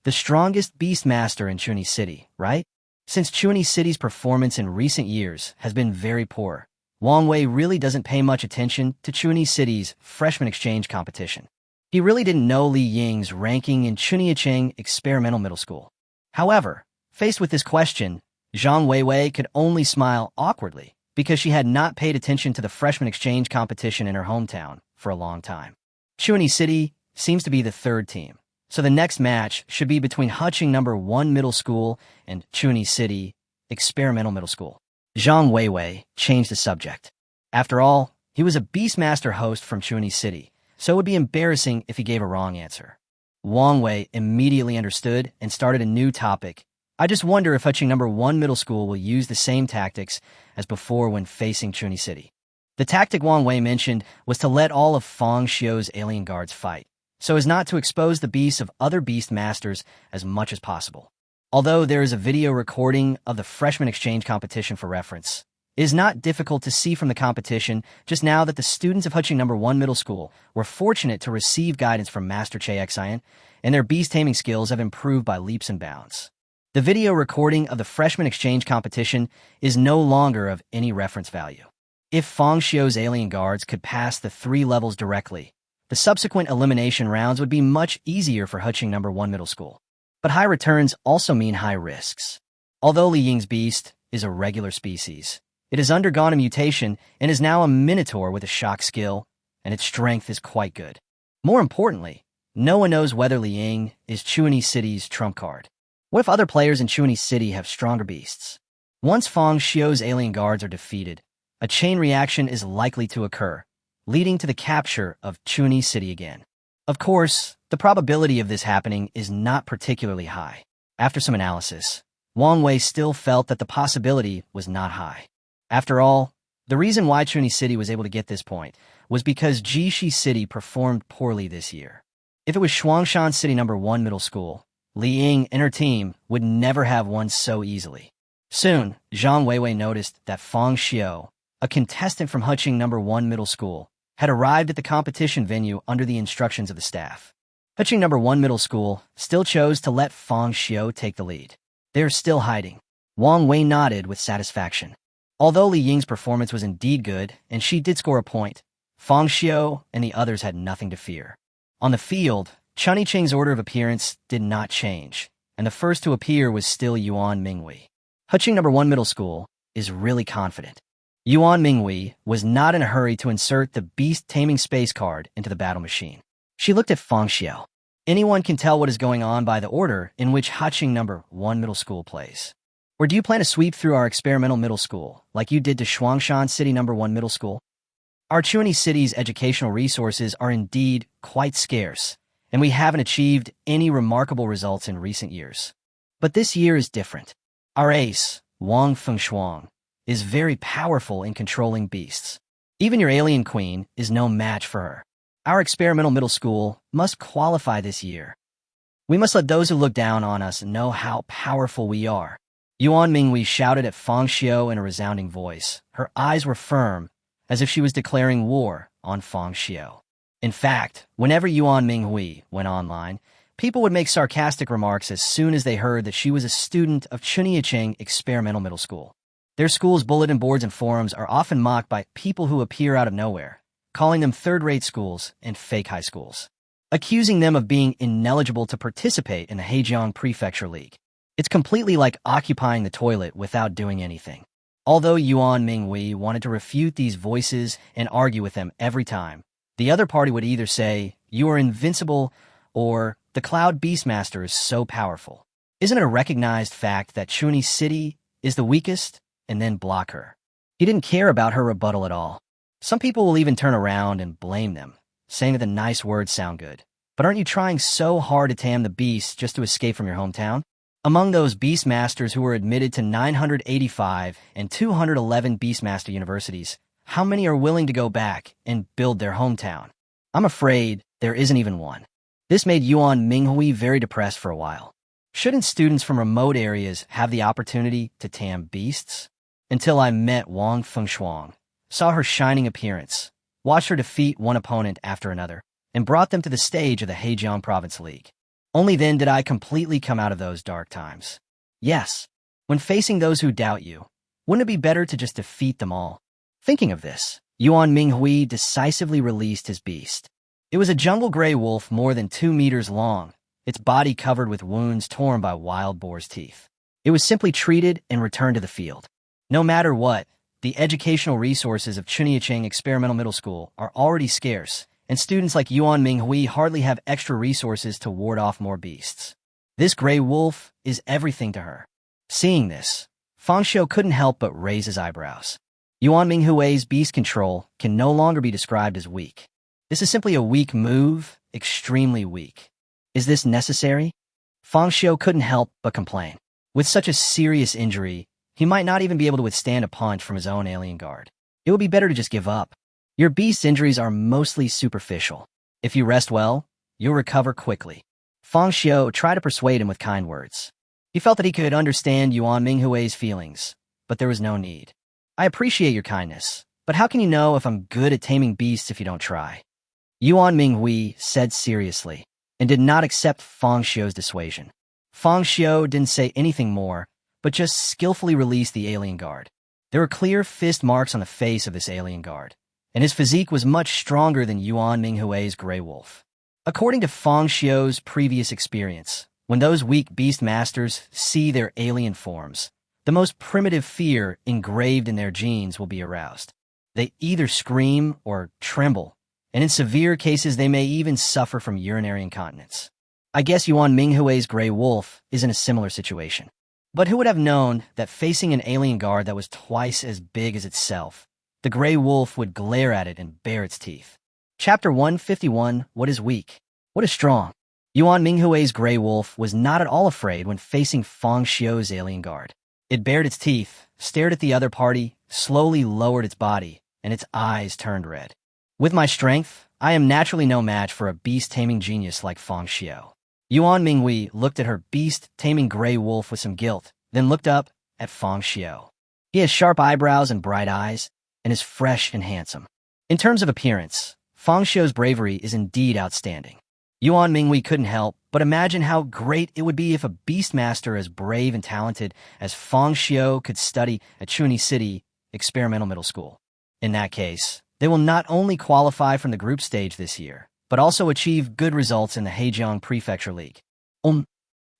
Speaker 1: the strongest beastmaster in Chuni City, right? Since Chuni City's performance in recent years has been very poor, Wang Wei really doesn't pay much attention to Chuni City's freshman exchange competition. He really didn't know Li Ying's ranking in Chuniyicheng Experimental Middle School. However, faced with this question, Zhang Weiwei could only smile awkwardly because she had not paid attention to the freshman exchange competition in her hometown for a long time. Chuni City seems to be the third team, so the next match should be between Huqing Number 1 Middle School and Chuni City Experimental Middle School. Zhang Weiwei changed the subject. After all, he was a Beastmaster host from Chuni City, so it would be embarrassing if he gave a wrong answer. Wang Wei immediately understood and started a new topic. I just wonder if Huqing Number 1 Middle School will use the same tactics as before when facing Chuni City. The tactic Wang Wei mentioned was to let all of Fang Xiu's alien guards fight, so as not to expose the beasts of other beast masters as much as possible. Although there is a video recording of the freshman exchange competition for reference, it is not difficult to see from the competition just now that the students of Huqing Number 1 Middle School were fortunate to receive guidance from Master Che Xian, and their beast-taming skills have improved by leaps and bounds. The video recording of the freshman exchange competition is no longer of any reference value. If Fang Xiu's alien guards could pass the 3 levels directly, the subsequent elimination rounds would be much easier for Huqing Number 1 Middle School. But high returns also mean high risks. Although Li Ying's beast is a regular species, it has undergone a mutation and is now a minotaur with a shock skill, and its strength is quite good. More importantly, no one knows whether Li Ying is Chuni City's trump card. What if other players in Chuni City have stronger beasts? Once Fang Xiu's alien guards are defeated, a chain reaction is likely to occur, leading to the capture of Chuni City again. Of course, the probability of this happening is not particularly high. After some analysis, Wang Wei still felt that the possibility was not high. After all, the reason why Chuni City was able to get this point was because Jishi City performed poorly this year. If it was Shuangshan City Number 1 Middle School, Li Ying and her team would never have won so easily. Soon, Zhang Weiwei noticed that Fang Xiu, a contestant from Huqing Number 1 Middle School, had arrived at the competition venue under the instructions of the staff. Huqing Number 1 Middle School still chose to let Fang Xiu take the lead. They are still hiding. Wang Wei nodded with satisfaction. Although Li Ying's performance was indeed good, and she did score a point, Fang Xiu and the others had nothing to fear. On the field, Chunicheng's order of appearance did not change, and the first to appear was still Yuan Mingwei. Huqing Number 1 Middle School is really confident. Yuan Mingwei was not in a hurry to insert the Beast-Taming space card into the battle machine. She looked at Fang Xiu. Anyone can tell what is going on by the order in which Huqing Number 1 Middle School plays. Or do you plan to sweep through our experimental middle school, like you did to Shuangshan City Number 1 Middle School? Our Chuni City's educational resources are indeed quite scarce, and we haven't achieved any remarkable results in recent years. But this year is different. Our ace, Wang Fengshuang, is very powerful in controlling beasts. Even your alien queen is no match for her. Our experimental middle school must qualify this year. We must let those who look down on us know how powerful we are. Yuan Minghui shouted at Fang Xiu in a resounding voice. Her eyes were firm, as if she was declaring war on Fang Xiu. In fact, whenever Yuan Minghui went online, people would make sarcastic remarks as soon as they heard that she was a student of Chuniacheng Experimental Middle School. Their school's bulletin boards and forums are often mocked by people who appear out of nowhere, calling them third-rate schools and fake high schools, accusing them of being ineligible to participate in the Hejiang Prefecture League. It's completely like occupying the toilet without doing anything. Although Yuan Minghui wanted to refute these voices and argue with them every time, the other party would either say, "You are invincible," or "The Cloud Beastmaster is so powerful." Isn't it a recognized fact that Chuni City is the weakest, and then block her? He didn't care about her rebuttal at all. Some people will even turn around and blame them, saying that the nice words sound good. But aren't you trying so hard to tame the beast just to escape from your hometown? Among those Beastmasters who were admitted to 985 and 211 Beastmaster universities, how many are willing to go back and build their hometown? I'm afraid there isn't even one. This made Yuan Minghui very depressed for a while. Shouldn't students from remote areas have the opportunity to tame beasts? Until I met Wang Fengshuang, saw her shining appearance, watched her defeat one opponent after another, and brought them to the stage of the Hejiang Province League. Only then did I completely come out of those dark times. Yes, when facing those who doubt you, wouldn't it be better to just defeat them all? Thinking of this, Yuan Minghui decisively released his beast. It was a jungle gray wolf more than 2 meters long, its body covered with wounds torn by wild boar's teeth. It was simply treated and returned to the field. No matter what, the educational resources of Chuniacheng Experimental Middle School are already scarce, and students like Yuan Minghui hardly have extra resources to ward off more beasts. This gray wolf is everything to her. Seeing this, Fang Xiu couldn't help but raise his eyebrows. Yuan Minghui's beast control can no longer be described as weak. This is simply a weak move, extremely weak. Is this necessary? Fang Xiu couldn't help but complain. With such a serious injury, he might not even be able to withstand a punch from his own alien guard. It would be better to just give up. Your beast's injuries are mostly superficial. If you rest well, you'll recover quickly. Fang Xiu tried to persuade him with kind words. He felt that he could understand Yuan Minghui's feelings, but there was no need. I appreciate your kindness, but how can you know if I'm good at taming beasts if you don't try? Yuan Minghui said seriously, and did not accept Fang Xiu's dissuasion. Fang Xiu didn't say anything more, but just skillfully released the alien guard. There were clear fist marks on the face of this alien guard, and his physique was much stronger than Yuan Minghui's gray wolf. According to Fang Xiu's previous experience, when those weak beast masters see their alien forms, the most primitive fear engraved in their genes will be aroused. They either scream or tremble, and in severe cases they may even suffer from urinary incontinence. I guess Yuan Minghui's gray wolf is in a similar situation. But who would have known that facing an alien guard that was twice as big as itself, the gray wolf would glare at it and bare its teeth? Chapter 151, What is Weak? What is Strong? Yuan Minghui's gray wolf was not at all afraid when facing Fang Xiu's alien guard. It bared its teeth, stared at the other party, slowly lowered its body, and its eyes turned red. With my strength, I am naturally no match for a beast-taming genius like Fang Xiu. Yuan Minghui looked at her beast-taming gray wolf with some guilt, then looked up at Fang Xiu. He has sharp eyebrows and bright eyes, and is fresh and handsome. In terms of appearance, Fang Xiu's bravery is indeed outstanding. Yuan Minghui couldn't help but imagine how great it would be if a beastmaster as brave and talented as Fang Xiu could study at Chuni City Experimental Middle School. In that case, they will not only qualify from the group stage this year, but also achieve good results in the Hejiang Prefecture League.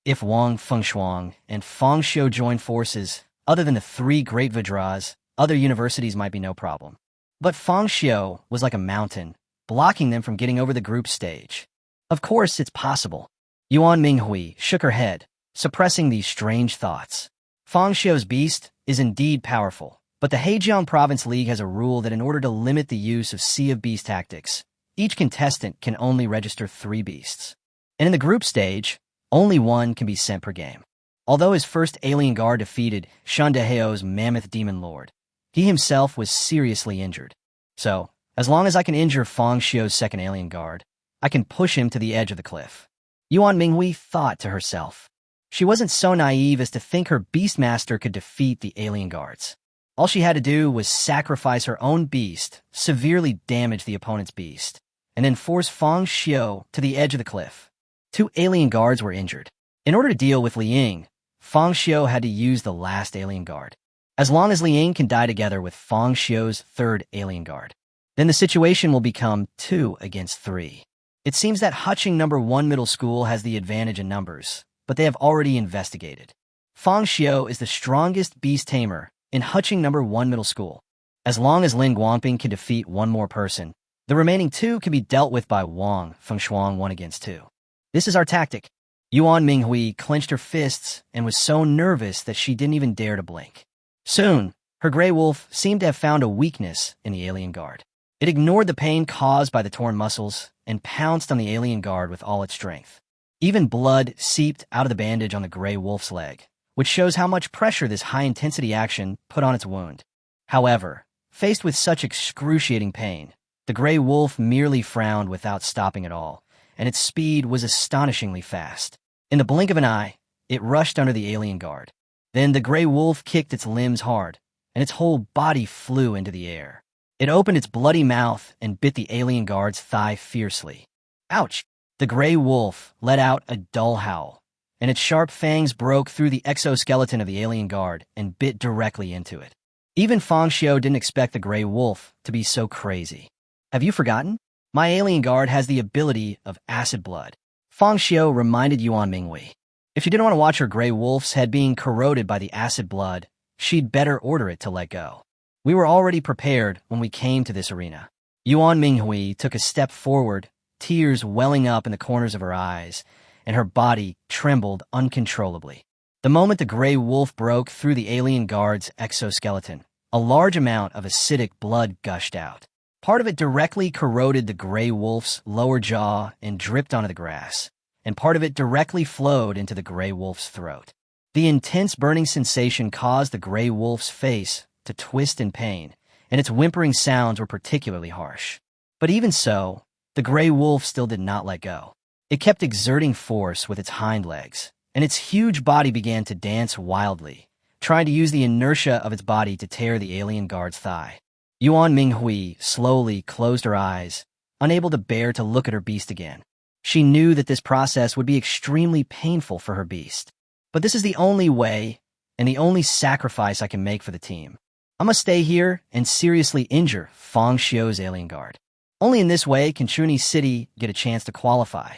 Speaker 1: If Wang Fengshuang and Fang Xiu join forces, other than the 3 great Vajras, other universities might be no problem. But Fang Xiu was like a mountain, blocking them from getting over the group stage. Of course, it's possible. Yuan Minghui shook her head, suppressing these strange thoughts. Fang Xiu's beast is indeed powerful, but the Hejiang Province League has a rule that in order to limit the use of Sea of Beast tactics, each contestant can only register 3 beasts. And in the group stage, only 1 can be sent per game. Although his first alien guard defeated Shandaheo's mammoth demon lord, he himself was seriously injured. So, As long as I can injure Fang Xiu's second alien guard, I can push him to the edge of the cliff. Yuan Minghui thought to herself. She wasn't so naive as to think her Beastmaster could defeat the alien guards. All she had to do was sacrifice her own beast, severely damage the opponent's beast, and then force Fang Xiu to the edge of the cliff. 2 alien guards were injured. In order to deal with Liying, Fang Xiu had to use the last alien guard. As long as Liying can die together with Fang Xiu's third alien guard, then the situation will become 2 against 3. It seems that Huching No. 1 Middle School has the advantage in numbers, but they have already investigated. Fang Xiu is the strongest beast tamer in Huching No. 1 Middle School. As long as Lin Guangping can defeat 1 more person, the remaining 2 can be dealt with by Wang Fengshuang 1 against 2. This is our tactic. Yuan Minghui clenched her fists and was so nervous that she didn't even dare to blink. Soon, her gray wolf seemed to have found a weakness in the alien guard. It ignored the pain caused by the torn muscles and pounced on the alien guard with all its strength. Even blood seeped out of the bandage on the gray wolf's leg, which shows how much pressure this high-intensity action put on its wound. However, faced with such excruciating pain, the gray wolf merely frowned without stopping at all, and its speed was astonishingly fast. In the blink of an eye, it rushed under the alien guard. Then the gray wolf kicked its limbs hard, and its whole body flew into the air. It opened its bloody mouth and bit the alien guard's thigh fiercely. Ouch! The gray wolf let out a dull howl, and its sharp fangs broke through the exoskeleton of the alien guard and bit directly into it. Even Fang Xiu didn't expect the gray wolf to be so crazy. Have you forgotten? My alien guard has the ability of acid blood. Fang Xiu reminded Yuan Minghui. If she didn't want to watch her gray wolf's head being corroded by the acid blood, she'd better order it to let go. We were already prepared when we came to this arena. Yuan Minghui took a step forward, tears welling up in the corners of her eyes, and her body trembled uncontrollably. The moment the gray wolf broke through the alien guard's exoskeleton, a large amount of acidic blood gushed out. Part of it directly corroded the gray wolf's lower jaw and dripped onto the grass, and part of it directly flowed into the gray wolf's throat. The intense burning sensation caused the gray wolf's face to twist in pain, and its whimpering sounds were particularly harsh. But even so, the gray wolf still did not let go. It kept exerting force with its hind legs, and its huge body began to dance wildly, trying to use the inertia of its body to tear the alien guard's thigh. Yuan Minghui slowly closed her eyes, unable to bear to look at her beast again. She knew that this process would be extremely painful for her beast. But this is the only way and the only sacrifice I can make for the team. I must stay here and seriously injure Fang Xiu's alien guard. Only in this way can Chuni City get a chance to qualify.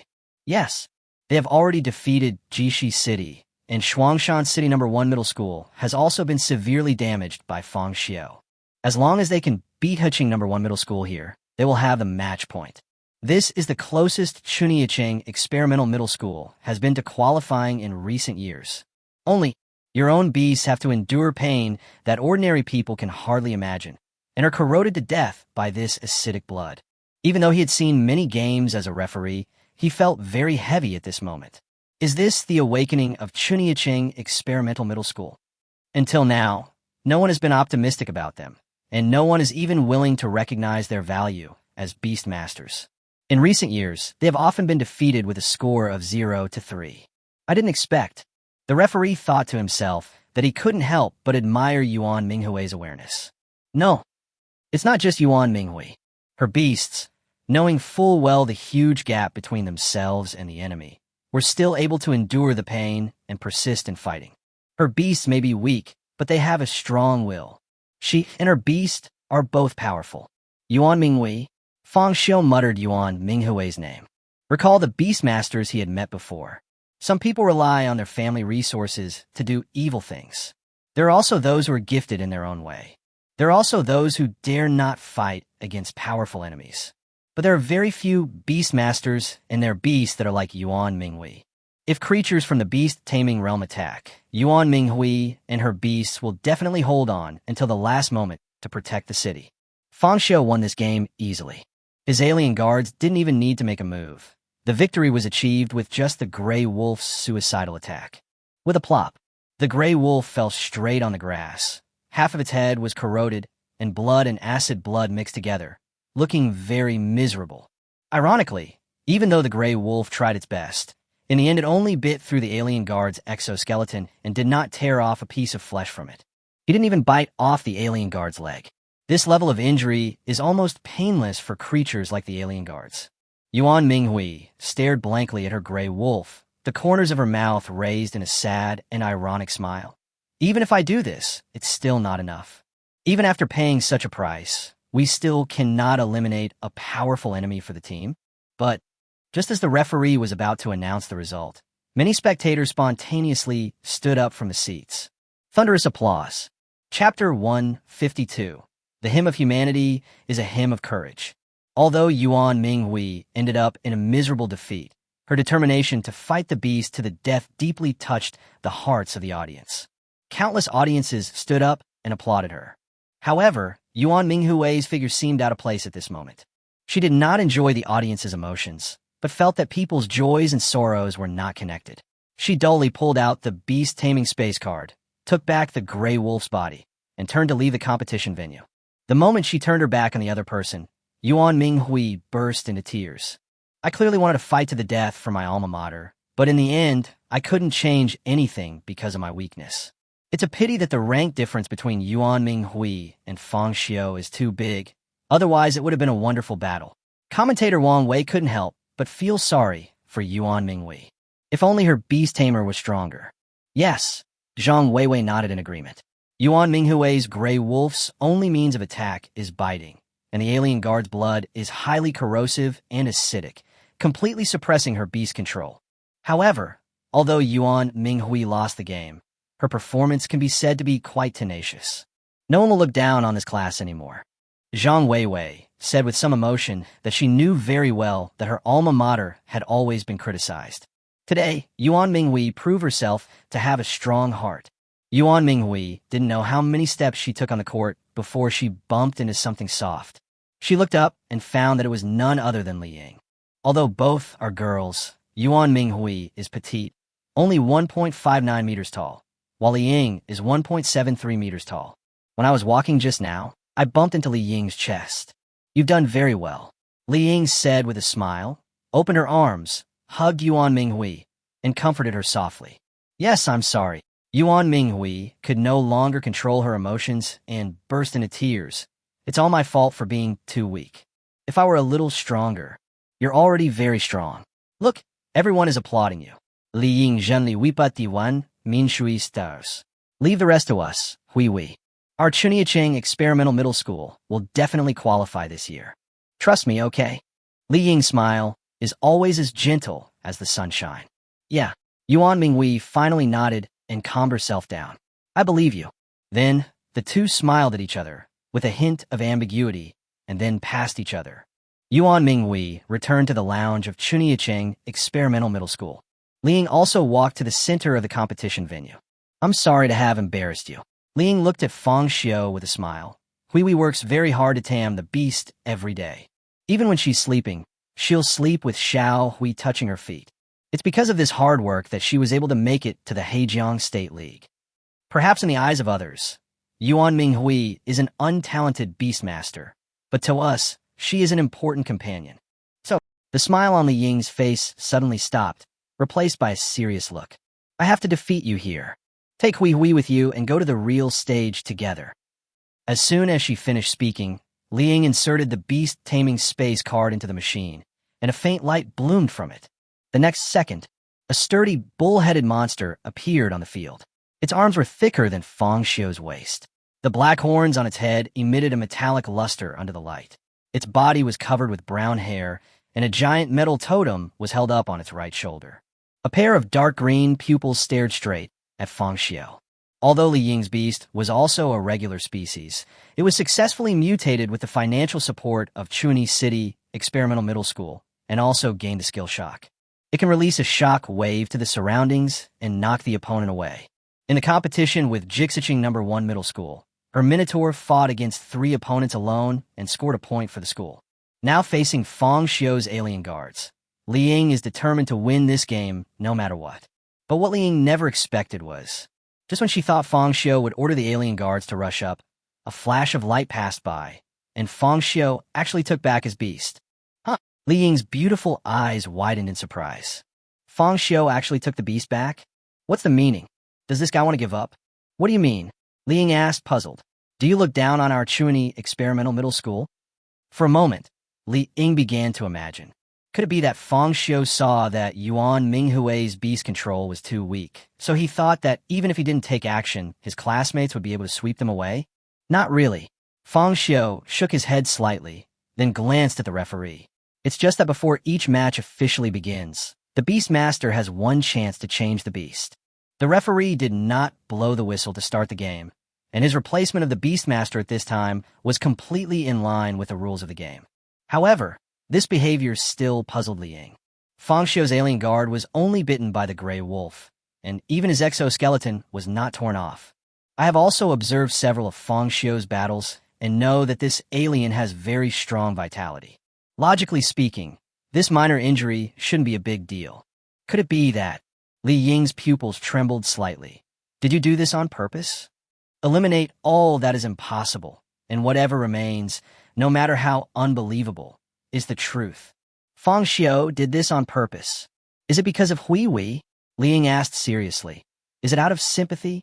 Speaker 1: Yes, they have already defeated Jishi City, and Shuangshan City No. 1 Middle School has also been severely damaged by Fang Xiu. As long as they can beat Huching No. 1 Middle School here, they will have the match point. This is the closest Chuniacheng Experimental Middle School has been to qualifying in recent years. Only, your own beasts have to endure pain that ordinary people can hardly imagine, and are corroded to death by this acidic blood. Even though he had seen many games as a referee, he felt very heavy at this moment. Is this the awakening of Chuniacheng Experimental Middle School? Until now, no one has been optimistic about them, and no one is even willing to recognize their value as beast masters. In recent years, they have often been defeated with a score of 0-3. I didn't expect. The referee thought to himself that he couldn't help but admire Yuan Minghui's awareness. No, it's not just Yuan Minghui. Her beasts, knowing full well the huge gap between themselves and the enemy, were still able to endure the pain and persist in fighting. Her beasts may be weak, but they have a strong will. She and her beast are both powerful. Yuan Minghui. Fang Xiu muttered Yuan Minghui's name. Recall the beastmasters he had met before. Some people rely on their family resources to do evil things. There are also those who are gifted in their own way. There are also those who dare not fight against powerful enemies. But there are very few beastmasters and their beasts that are like Yuan Minghui. If creatures from the Beast-Taming realm attack, Yuan Minghui and her beasts will definitely hold on until the last moment to protect the city. Fang Xiu won this game easily. His alien guards didn't even need to make a move. The victory was achieved with just the gray wolf's suicidal attack. With a plop, the gray wolf fell straight on the grass. Half of its head was corroded, and blood and acid blood mixed together, looking very miserable. Ironically, even though the gray wolf tried its best, in the end it only bit through the alien guard's exoskeleton and did not tear off a piece of flesh from it. He didn't even bite off the alien guard's leg. This level of injury is almost painless for creatures like the alien guards. Yuan Minghui stared blankly at her gray wolf, the corners of her mouth raised in a sad and ironic smile. Even if I do this, it's still not enough. Even after paying such a price, we still cannot eliminate a powerful enemy for the team. But just as the referee was about to announce the result, many spectators spontaneously stood up from the seats. Thunderous applause. Chapter 152. The Hymn of Humanity is a hymn of courage. Although Yuan Minghui ended up in a miserable defeat, her determination to fight the beast to the death deeply touched the hearts of the audience. Countless audiences stood up and applauded her. However, Yuan Minghui's figure seemed out of place at this moment. She did not enjoy the audience's emotions, but felt that people's joys and sorrows were not connected. She dully pulled out the Beast-Taming space card, took back the gray wolf's body, and turned to leave the competition venue. The moment she turned her back on the other person, Yuan Minghui burst into tears. I clearly wanted to fight to the death for my alma mater, but in the end, I couldn't change anything because of my weakness. It's a pity that the rank difference between Yuan Minghui and Fang Xiu is too big. Otherwise, it would have been a wonderful battle. Commentator Wang Wei couldn't help but feel sorry for Yuan Minghui. If only her beast tamer was stronger. Yes, Zhang Weiwei nodded in agreement. Yuan Minghui's gray wolf's only means of attack is biting, and the alien guard's blood is highly corrosive and acidic, completely suppressing her beast control. However, although Yuan Minghui lost the game, her performance can be said to be quite tenacious. No one will look down on this class anymore. Zhang Weiwei said with some emotion that she knew very well that her alma mater had always been criticized. Today, Yuan Minghui proved herself to have a strong heart. Yuan Minghui didn't know how many steps she took on the court before she bumped into something soft. She looked up and found that it was none other than Li Ying. Although both are girls, Yuan Minghui is petite, only 1.59 meters tall, while Li Ying is 1.73 meters tall. When I was walking just now, I bumped into Li Ying's chest. "You've done very well," Li Ying said with a smile, opened her arms, hugged Yuan Minghui, and comforted her softly. "Yes, I'm sorry." Yuan Minghui could no longer control her emotions and burst into tears. "It's all my fault for being too weak. If I were a little stronger." "You're already very strong. Look, everyone is applauding you." Li Ying gently wipati wan, min shui stars. "Leave the rest to us, Hui. Our Chuniacheng Experimental Middle School will definitely qualify this year. Trust me, okay?" Li Ying's smile is always as gentle as the sunshine. "Yeah." Yuan Minghui finally nodded and calmed herself down. "I believe you." Then, the two smiled at each other, with a hint of ambiguity, and then passed each other. Yuan Minghui returned to the lounge of Chuniacheng Experimental Middle School. Li Ying also walked to the center of the competition venue. "I'm sorry to have embarrassed you." Li Ying looked at Fang Xiu with a smile. "Hui works very hard to tame the beast every day. Even when she's sleeping, she'll sleep with Xiao Hui touching her feet. It's because of this hard work that she was able to make it to the Heijiang State League." Perhaps in the eyes of others, Yuan Minghui is an untalented beastmaster, but to us, she is an important companion. So, the smile on Li Ying's face suddenly stopped, replaced by a serious look. "I have to defeat you here. Take Hui with you and go to the real stage together." As soon as she finished speaking, Li Ying inserted the Beast-Taming space card into the machine, and a faint light bloomed from it. The next second, a sturdy, bull-headed monster appeared on the field. Its arms were thicker than Fang Xiu's waist. The black horns on its head emitted a metallic luster under the light. Its body was covered with brown hair, and a giant metal totem was held up on its right shoulder. A pair of dark green pupils stared straight at Fang Xiu. Although Li Ying's beast was also a regular species, it was successfully mutated with the financial support of Chuni City Experimental Middle School, and also gained a skill shock. It can release a shock wave to the surroundings and knock the opponent away. In the competition with Jixiching No. 1 Middle School, her Minotaur fought against 3 opponents alone and scored a point for the school. Now facing Fang Xiu's alien guards, Li Ying is determined to win this game no matter what. But what Li Ying never expected was, just when she thought Fang Xiu would order the alien guards to rush up, a flash of light passed by, and Fang Xiu actually took back his beast. Huh. Li Ying's beautiful eyes widened in surprise. Fang Xiu actually took the beast back? What's the meaning? Does this guy want to give up? What do you mean? Li Ying asked, puzzled. Do you look down on our Chuani experimental middle school? For a moment, Li Ying began to imagine. Could it be that Fang Xiu saw that Yuan Minghui's beast control was too weak, so he thought that even if he didn't take action, his classmates would be able to sweep them away? Not really. Fang Xiu shook his head slightly, then glanced at the referee. It's just that before each match officially begins, the Beastmaster has one chance to change the beast. The referee did not blow the whistle to start the game, and his replacement of the Beastmaster at this time was completely in line with the rules of the game. However, this behavior still puzzled Li Ying. Fang Xiu's alien guard was only bitten by the gray wolf, and even his exoskeleton was not torn off. I have also observed several of Fang Xiu's battles and know that this alien has very strong vitality. Logically speaking, this minor injury shouldn't be a big deal. Could it be that? Li Ying's pupils trembled slightly. Did you do this on purpose? Eliminate all that is impossible, and whatever remains, no matter how unbelievable, is the truth. Fang Xiu did this on purpose. Is it because of Hui Wei? Li Ying asked seriously. Is it out of sympathy?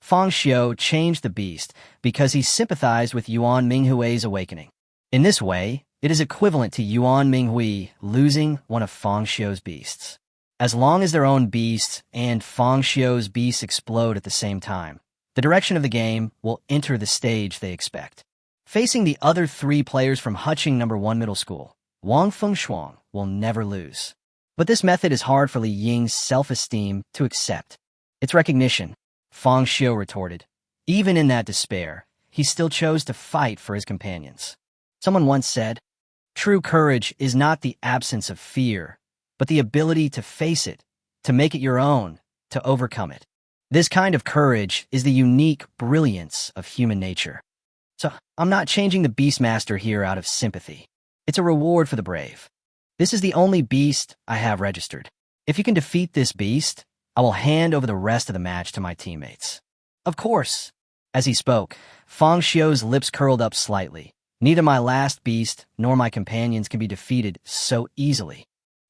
Speaker 1: Fang Xiu changed the beast because he sympathized with Yuan Minghui's awakening. In this way, it is equivalent to Yuan Minghui losing one of Fang Xiu's beasts. As long as their own beasts and Fang Xiu's beasts explode at the same time, the direction of the game will enter the stage they expect. Facing the other three players from Huqing No. 1 Middle School, Wang Fengshuang will never lose. But this method is hard for Li Ying's self-esteem to accept. It's recognition, Fang Xiu retorted. Even in that despair, he still chose to fight for his companions. Someone once said, true courage is not the absence of fear, but the ability to face it, to make it your own, to overcome it. This kind of courage is the unique brilliance of human nature. So, I'm not changing the Beastmaster here out of sympathy. It's a reward for the brave. This is the only beast I have registered. If you can defeat this beast, I will hand over the rest of the match to my teammates. Of course. As he spoke, Fang Xiu's lips curled up slightly. Neither my last beast nor my companions can be defeated so easily.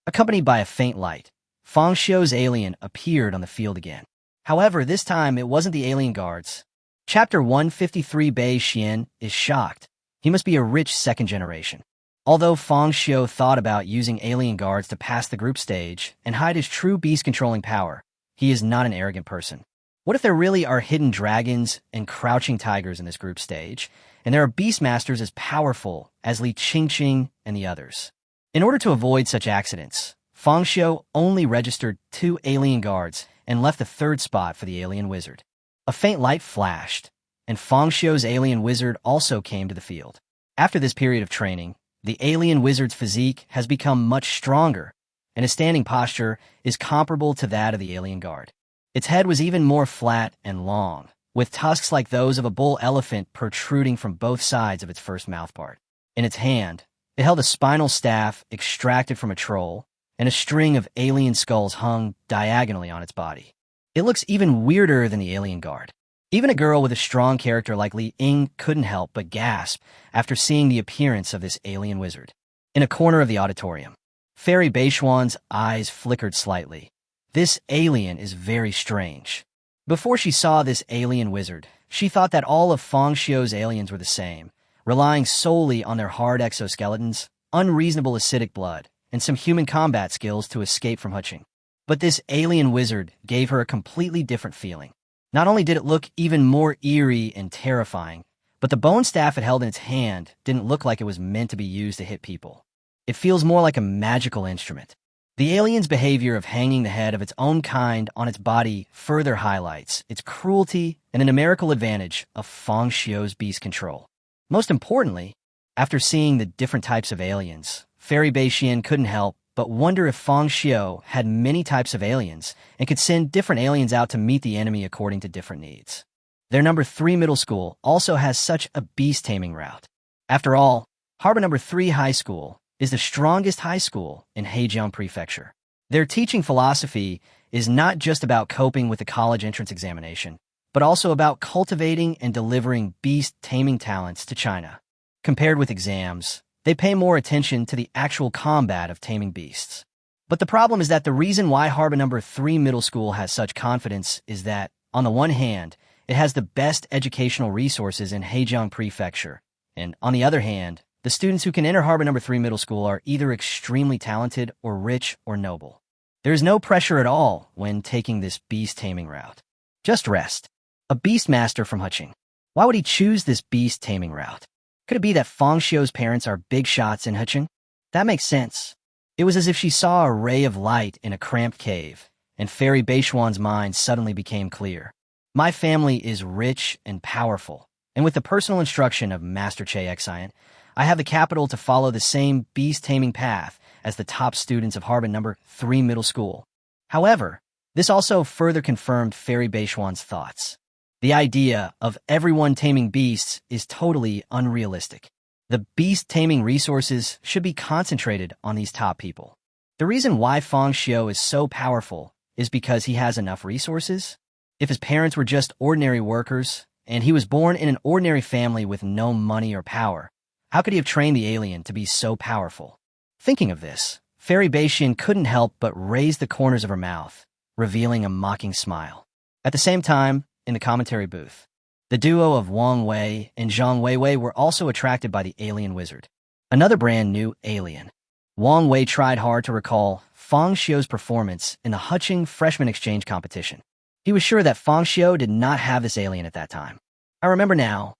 Speaker 1: Accompanied by a faint light, Fang Xiu's alien appeared on the field again. However, this time it wasn't the alien guards. Chapter 153 Bei Xian is shocked. He must be a rich second generation. Although Fang Xiu thought about using alien guards to pass the group stage and hide his true beast-controlling power, he is not an arrogant person. What if there really are hidden dragons and crouching tigers in this group stage, and there are beastmasters as powerful as Li Qingqing and the others? In order to avoid such accidents, Fang Xiu only registered 2 alien guards and left the 3rd spot for the alien wizard. A faint light flashed, and Fang Xiu's alien wizard also came to the field. After this period of training, the alien wizard's physique has become much stronger, and his standing posture is comparable to that of the alien guard. Its head was even more flat and long, with tusks like those of a bull elephant protruding from both sides of its first mouthpart. In its hand, it held a spinal staff extracted from a troll, and a string of alien skulls hung diagonally on its body. It looks even weirder than the alien guard. Even a girl with a strong character like Li Ying couldn't help but gasp after seeing the appearance of this alien wizard. In a corner of the auditorium, Fairy Beishuan's eyes flickered slightly. This alien is very strange. Before she saw this alien wizard, she thought that all of Fang Xiu's aliens were the same, relying solely on their hard exoskeletons, unreasonable acidic blood, and some human combat skills to escape from Huqing. But this alien wizard gave her a completely different feeling. Not only did it look even more eerie and terrifying, but the bone staff it held in its hand didn't look like it was meant to be used to hit people. It feels more like a magical instrument. The alien's behavior of hanging the head of its own kind on its body further highlights its cruelty and a numerical advantage of Fang Xiu's beast control. Most importantly, after seeing the different types of aliens, Fairy Beishian couldn't help but wonder if Fang Xiu had many types of aliens and could send different aliens out to meet the enemy according to different needs. Their No. 3 middle school also has such a beast-taming route. After all, Harbor No. 3 High School is the strongest high school in Heijiang Prefecture. Their teaching philosophy is not just about coping with the college entrance examination, but also about cultivating and delivering beast-taming talents to China. Compared with exams, they pay more attention to the actual combat of taming beasts. But the problem is that the reason why Harbor Number 3 Middle School has such confidence is that, on the one hand, it has the best educational resources in Hejiang Prefecture, and on the other hand, the students who can enter Harbor Number 3 Middle School are either extremely talented or rich or noble. There is no pressure at all when taking this beast-taming route. Just rest. A beastmaster from Huqing. Why would he choose this beast-taming route? Could it be that Fang Xiu's parents are big shots in Huqing? That makes sense. It was as if she saw a ray of light in a cramped cave, and Fairy Beishuan's mind suddenly became clear. My family is rich and powerful, and with the personal instruction of Master Che Xian, I have the capital to follow the same beast-taming path as the top students of Harbin Number 3 Middle School. However, this also further confirmed Fairy Beishuan's thoughts. The idea of everyone taming beasts is totally unrealistic. The beast-taming resources should be concentrated on these top people. The reason why Fang Xiu is so powerful is because he has enough resources. If his parents were just ordinary workers, and he was born in an ordinary family with no money or power, how could he have trained the alien to be so powerful? Thinking of this, Fairy Beishian couldn't help but raise the corners of her mouth, revealing a mocking smile. At the same time, in the commentary booth, the duo of Wang Wei and Zhang Weiwei were also attracted by the alien wizard, another brand new alien. Wang Wei tried hard to recall Fang Xiu's performance in the Huqing freshman exchange competition. He was sure that Fang Xiu did not have this alien at that time. I remember now.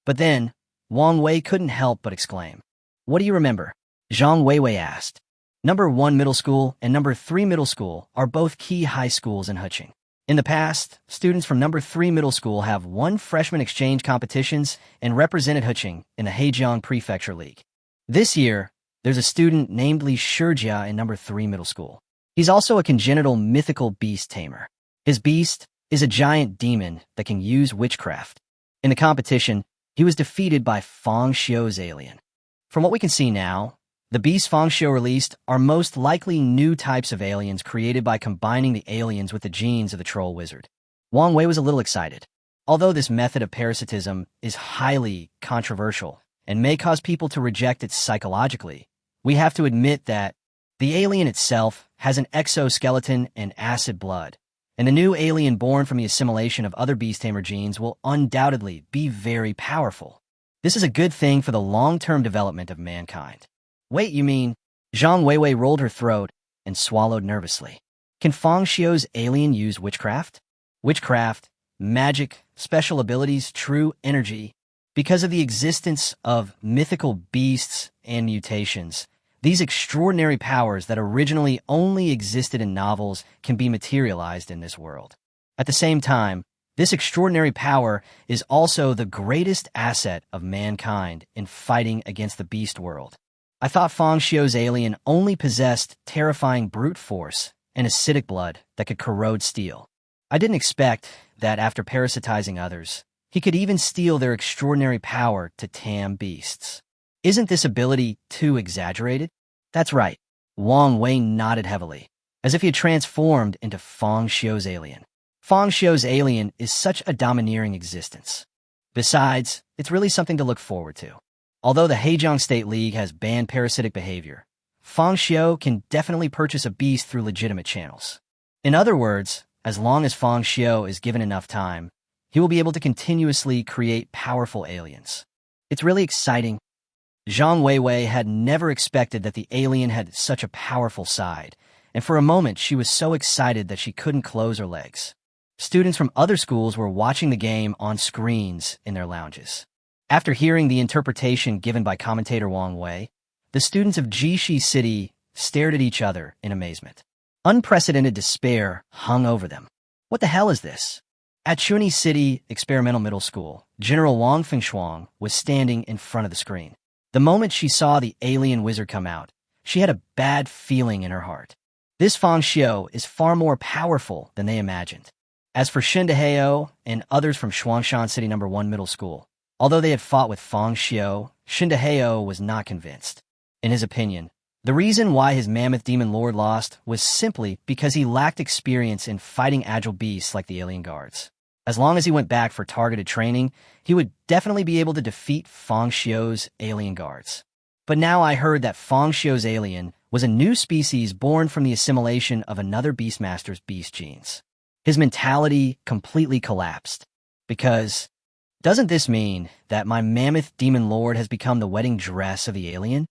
Speaker 1: But then, Wang Wei couldn't help but exclaim, "What do you remember?" Zhang Weiwei asked. Number 1 Middle School and Number 3 Middle School are both key high schools in Huqing. In the past, students from Number 3 Middle School have won freshman exchange competitions and represented Huqing in the Hejiang Prefecture League. This year, there's a student named Li Shijia in Number 3 Middle School. He's also a congenital mythical beast tamer. His beast is a giant demon that can use witchcraft. In the competition, he was defeated by Fang Xiu's alien. From what we can see now, the beasts Fang Xiu released are most likely new types of aliens created by combining the aliens with the genes of the troll wizard. Wang Wei was a little excited. Although this method of parasitism is highly controversial and may cause people to reject it psychologically, we have to admit that the alien itself has an exoskeleton and acid blood, and the new alien born from the assimilation of other beast tamer genes will undoubtedly be very powerful. This is a good thing for the long-term development of mankind. Wait, you mean? Zhang Weiwei rolled her throat and swallowed nervously. Can Fang Xiu's alien use witchcraft? Witchcraft, magic, special abilities, true energy. Because of the existence of mythical beasts and mutations, these extraordinary powers that originally only existed in novels can be materialized in this world. At the same time, this extraordinary power is also the greatest asset of mankind in fighting against the beast world. I thought Fang Xiu's alien only possessed terrifying brute force and acidic blood that could corrode steel. I didn't expect that after parasitizing others, he could even steal their extraordinary power to tame beasts. Isn't this ability too exaggerated? That's right. Wang Wei nodded heavily, as if he had transformed into Fang Xiu's alien. Fang Xiu's alien is such a domineering existence. Besides, it's really something to look forward to. Although the Hejiang State League has banned parasitic behavior, Fang Xiu can definitely purchase a beast through legitimate channels. In other words, as long as Fang Xiu is given enough time, he will be able to continuously create powerful aliens. It's really exciting. Zhang Weiwei had never expected that the alien had such a powerful side, and for a moment she was so excited that she couldn't close her legs. Students from other schools were watching the game on screens in their lounges. After hearing the interpretation given by commentator Wang Wei, the students of Jixi City stared at each other in amazement. Unprecedented despair hung over them. What the hell is this? At Chuni City Experimental Middle School, General Wang Fengshuang was standing in front of the screen. The moment she saw the alien wizard come out, she had a bad feeling in her heart. This Fang Xiu is far more powerful than they imagined. As for Shindaheo and others from Shuangshan City No. 1 Middle School, although they had fought with Fang Xiu, Shindaheo was not convinced. In his opinion, the reason why his mammoth demon lord lost was simply because he lacked experience in fighting agile beasts like the alien guards. As long as he went back for targeted training, he would definitely be able to defeat Fang Xiu's alien guards. But now I heard that Fang Xiu's alien was a new species born from the assimilation of another Beastmaster's beast genes. His mentality completely collapsed. Because, doesn't this mean that my mammoth demon lord has become the wedding dress of the alien?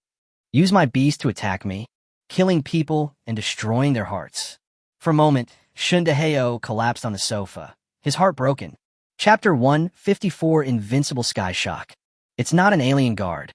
Speaker 1: Use my beast to attack me, killing people and destroying their hearts. For a moment, Shundaheo collapsed on the sofa, his heart broken. Chapter 154 Invincible Sky Shock. It's not an alien guard.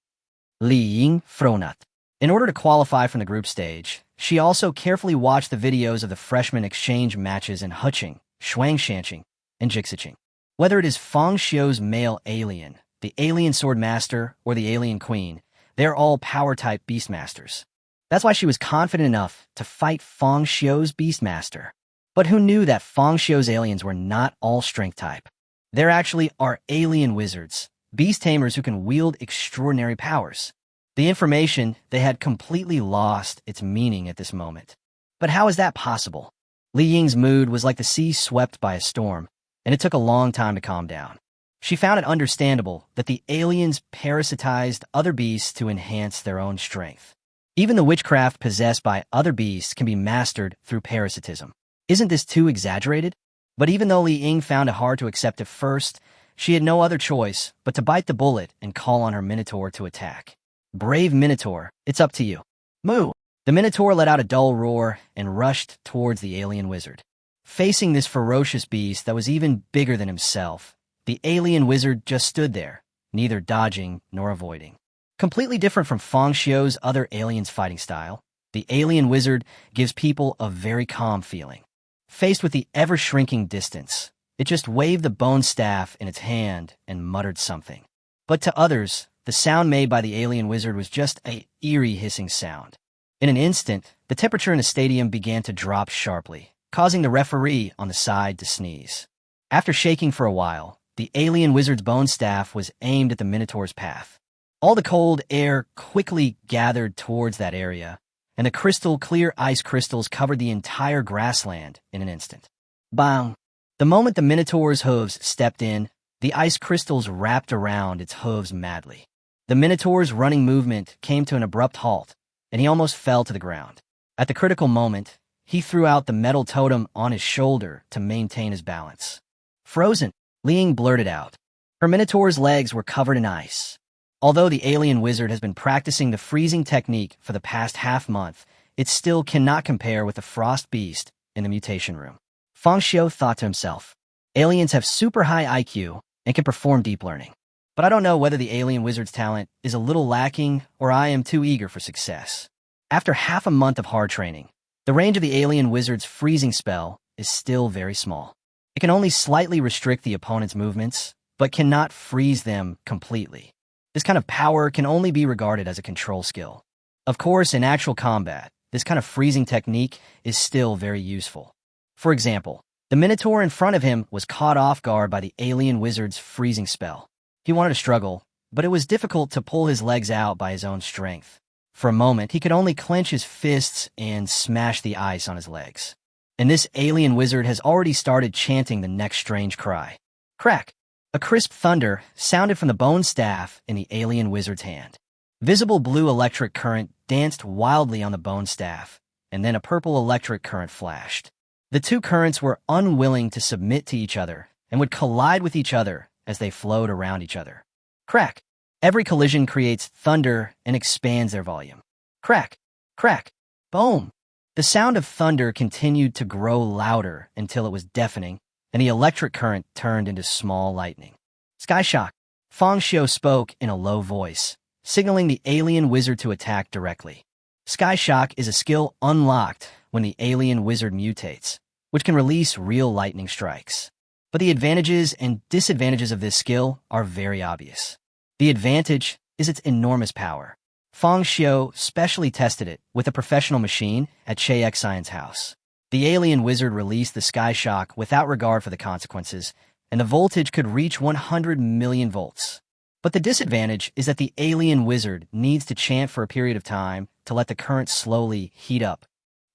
Speaker 1: Li Ying Fronut. In order to qualify from the group stage, she also carefully watched the videos of the freshman exchange matches in Huqing, Shuangshanqing, and Jixiqing. Whether it is Fang Xiu's male alien, the alien sword master, or the alien queen, they're all power-type beastmasters. That's why she was confident enough to fight Fang Xiu's beastmaster. But who knew that Fang Xiu's aliens were not all strength type? There actually are alien wizards, beast tamers who can wield extraordinary powers. The information, they had completely lost its meaning at this moment. But how is that possible? Li Ying's mood was like the sea swept by a storm, and it took a long time to calm down. She found it understandable that the aliens parasitized other beasts to enhance their own strength. Even the witchcraft possessed by other beasts can be mastered through parasitism. Isn't this too exaggerated? But even though Li Ying found it hard to accept at first, she had no other choice but to bite the bullet and call on her Minotaur to attack. Brave Minotaur, it's up to you. Moo! The Minotaur let out a dull roar and rushed towards the alien wizard. Facing this ferocious beast that was even bigger than himself, the alien wizard just stood there, neither dodging nor avoiding. Completely different from Fang Xiu's other aliens' fighting style, the alien wizard gives people a very calm feeling. Faced with the ever-shrinking distance, it just waved the bone staff in its hand and muttered something. But to others, the sound made by the alien wizard was just an eerie hissing sound. In an instant, the temperature in the stadium began to drop sharply, causing the referee on the side to sneeze. After shaking for a while, the alien wizard's bone staff was aimed at the Minotaur's path. All the cold air quickly gathered towards that area, and the crystal-clear ice crystals covered the entire grassland in an instant. Bang! The moment the Minotaur's hooves stepped in, the ice crystals wrapped around its hooves madly. The Minotaur's running movement came to an abrupt halt, and he almost fell to the ground. At the critical moment, he threw out the metal totem on his shoulder to maintain his balance. Frozen, Li Ying blurted out. Her Minotaur's legs were covered in ice. Although the alien wizard has been practicing the freezing technique for the past half-month, it still cannot compare with the frost beast in the mutation room. Fang Xiu thought to himself, aliens have super high IQ and can perform deep learning. But I don't know whether the alien wizard's talent is a little lacking or I am too eager for success. After half a month of hard training, the range of the alien wizard's freezing spell is still very small. It can only slightly restrict the opponent's movements, but cannot freeze them completely. This kind of power can only be regarded as a control skill. Of course, in actual combat, this kind of freezing technique is still very useful. For example, the Minotaur in front of him was caught off guard by the alien wizard's freezing spell. He wanted to struggle, but it was difficult to pull his legs out by his own strength. For a moment, he could only clench his fists and smash the ice on his legs. And this alien wizard has already started chanting the next strange cry. Crack! A crisp thunder sounded from the bone staff in the alien wizard's hand. Visible blue electric current danced wildly on the bone staff, and then a purple electric current flashed. The two currents were unwilling to submit to each other and would collide with each other as they flowed around each other. Crack! Every collision creates thunder and expands their volume. Crack! Crack! Boom! The sound of thunder continued to grow louder until it was deafening, and the electric current turned into small lightning. Sky shock! Fang Xiu spoke in a low voice, signaling the alien wizard to attack directly. Sky shock is a skill unlocked when the alien wizard mutates, which can release real lightning strikes. But the advantages and disadvantages of this skill are very obvious. The advantage is its enormous power. Fang Xiu specially tested it with a professional machine at Chayek Science House. The alien wizard released the sky shock without regard for the consequences, and the voltage could reach 100 million volts. But the disadvantage is that the alien wizard needs to chant for a period of time to let the current slowly heat up.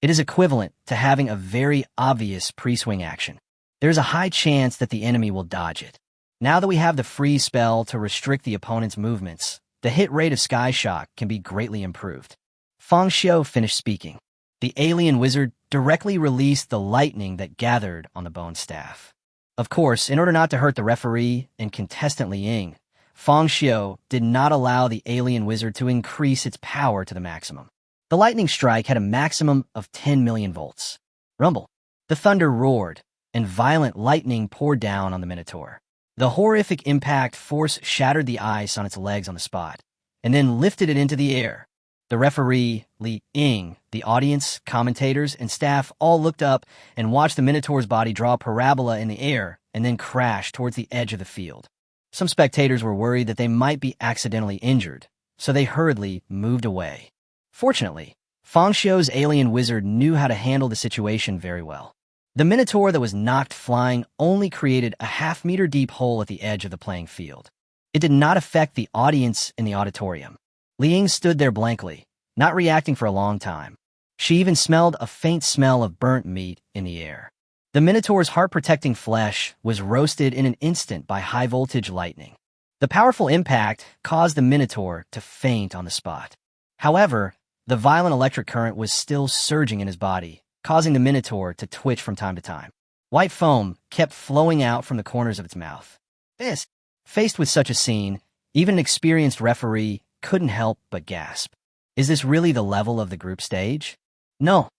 Speaker 1: It is equivalent to having a very obvious pre-swing action. there's a high chance that the enemy will dodge it. Now that we have the freeze spell to restrict the opponent's movements, the hit rate of Sky Shock can be greatly improved. Fang Xiu finished speaking. The alien wizard directly released the lightning that gathered on the bone staff. Of course, in order not to hurt the referee and contestant Li Ying, Fang Xiu did not allow the alien wizard to increase its power to the maximum. The lightning strike had a maximum of 10 million volts. Rumble. The thunder roared, and violent lightning poured down on the Minotaur. The horrific impact force shattered the ice on its legs on the spot, and then lifted it into the air. The referee, Li Ying, the audience, commentators, and staff all looked up and watched the Minotaur's body draw a parabola in the air and then crash towards the edge of the field. Some spectators were worried that they might be accidentally injured, so they hurriedly moved away. Fortunately, Fang Xiu's alien wizard knew how to handle the situation very well. The Minotaur that was knocked flying only created a half-meter deep hole at the edge of the playing field. It did not affect the audience in the auditorium. Li Ying stood there blankly, not reacting for a long time. She even smelled a faint smell of burnt meat in the air. The Minotaur's heart-protecting flesh was roasted in an instant by high-voltage lightning. The powerful impact caused the Minotaur to faint on the spot. However, the violent electric current was still surging in his body, causing the Minotaur to twitch from time to time. White foam kept flowing out from the corners of its mouth. Faced with such a scene, even an experienced referee couldn't help but gasp. Is this really the level of the group stage? No.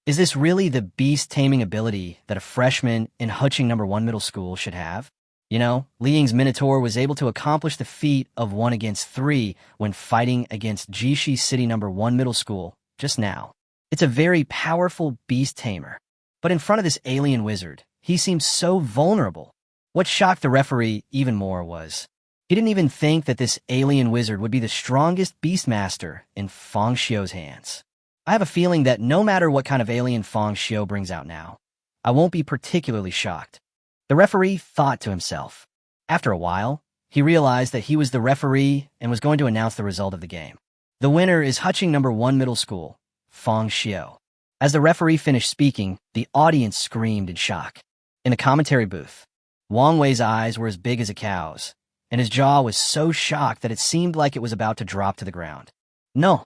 Speaker 1: Is this really the beast-taming ability that a freshman in Huching No. 1 middle school should have? You know, Li Ying's Minotaur was able to accomplish the feat of 1 against 3 when fighting against Jishi City No. 1 middle school just now. It's a very powerful beast tamer. But in front of this alien wizard, he seemed so vulnerable. What shocked the referee even more was, he didn't even think that this alien wizard would be the strongest beastmaster in Fang Xiu's hands. I have a feeling that no matter what kind of alien Fang Xiu brings out now, I won't be particularly shocked. The referee thought to himself. After a while, he realized that he was the referee and was going to announce the result of the game. The winner is Huching No. 1 middle school, Fang Xiu. As the referee finished speaking, the audience screamed in shock. In the commentary booth, Wang Wei's eyes were as big as a cow's, and his jaw was so shocked that it seemed like it was about to drop to the ground. No.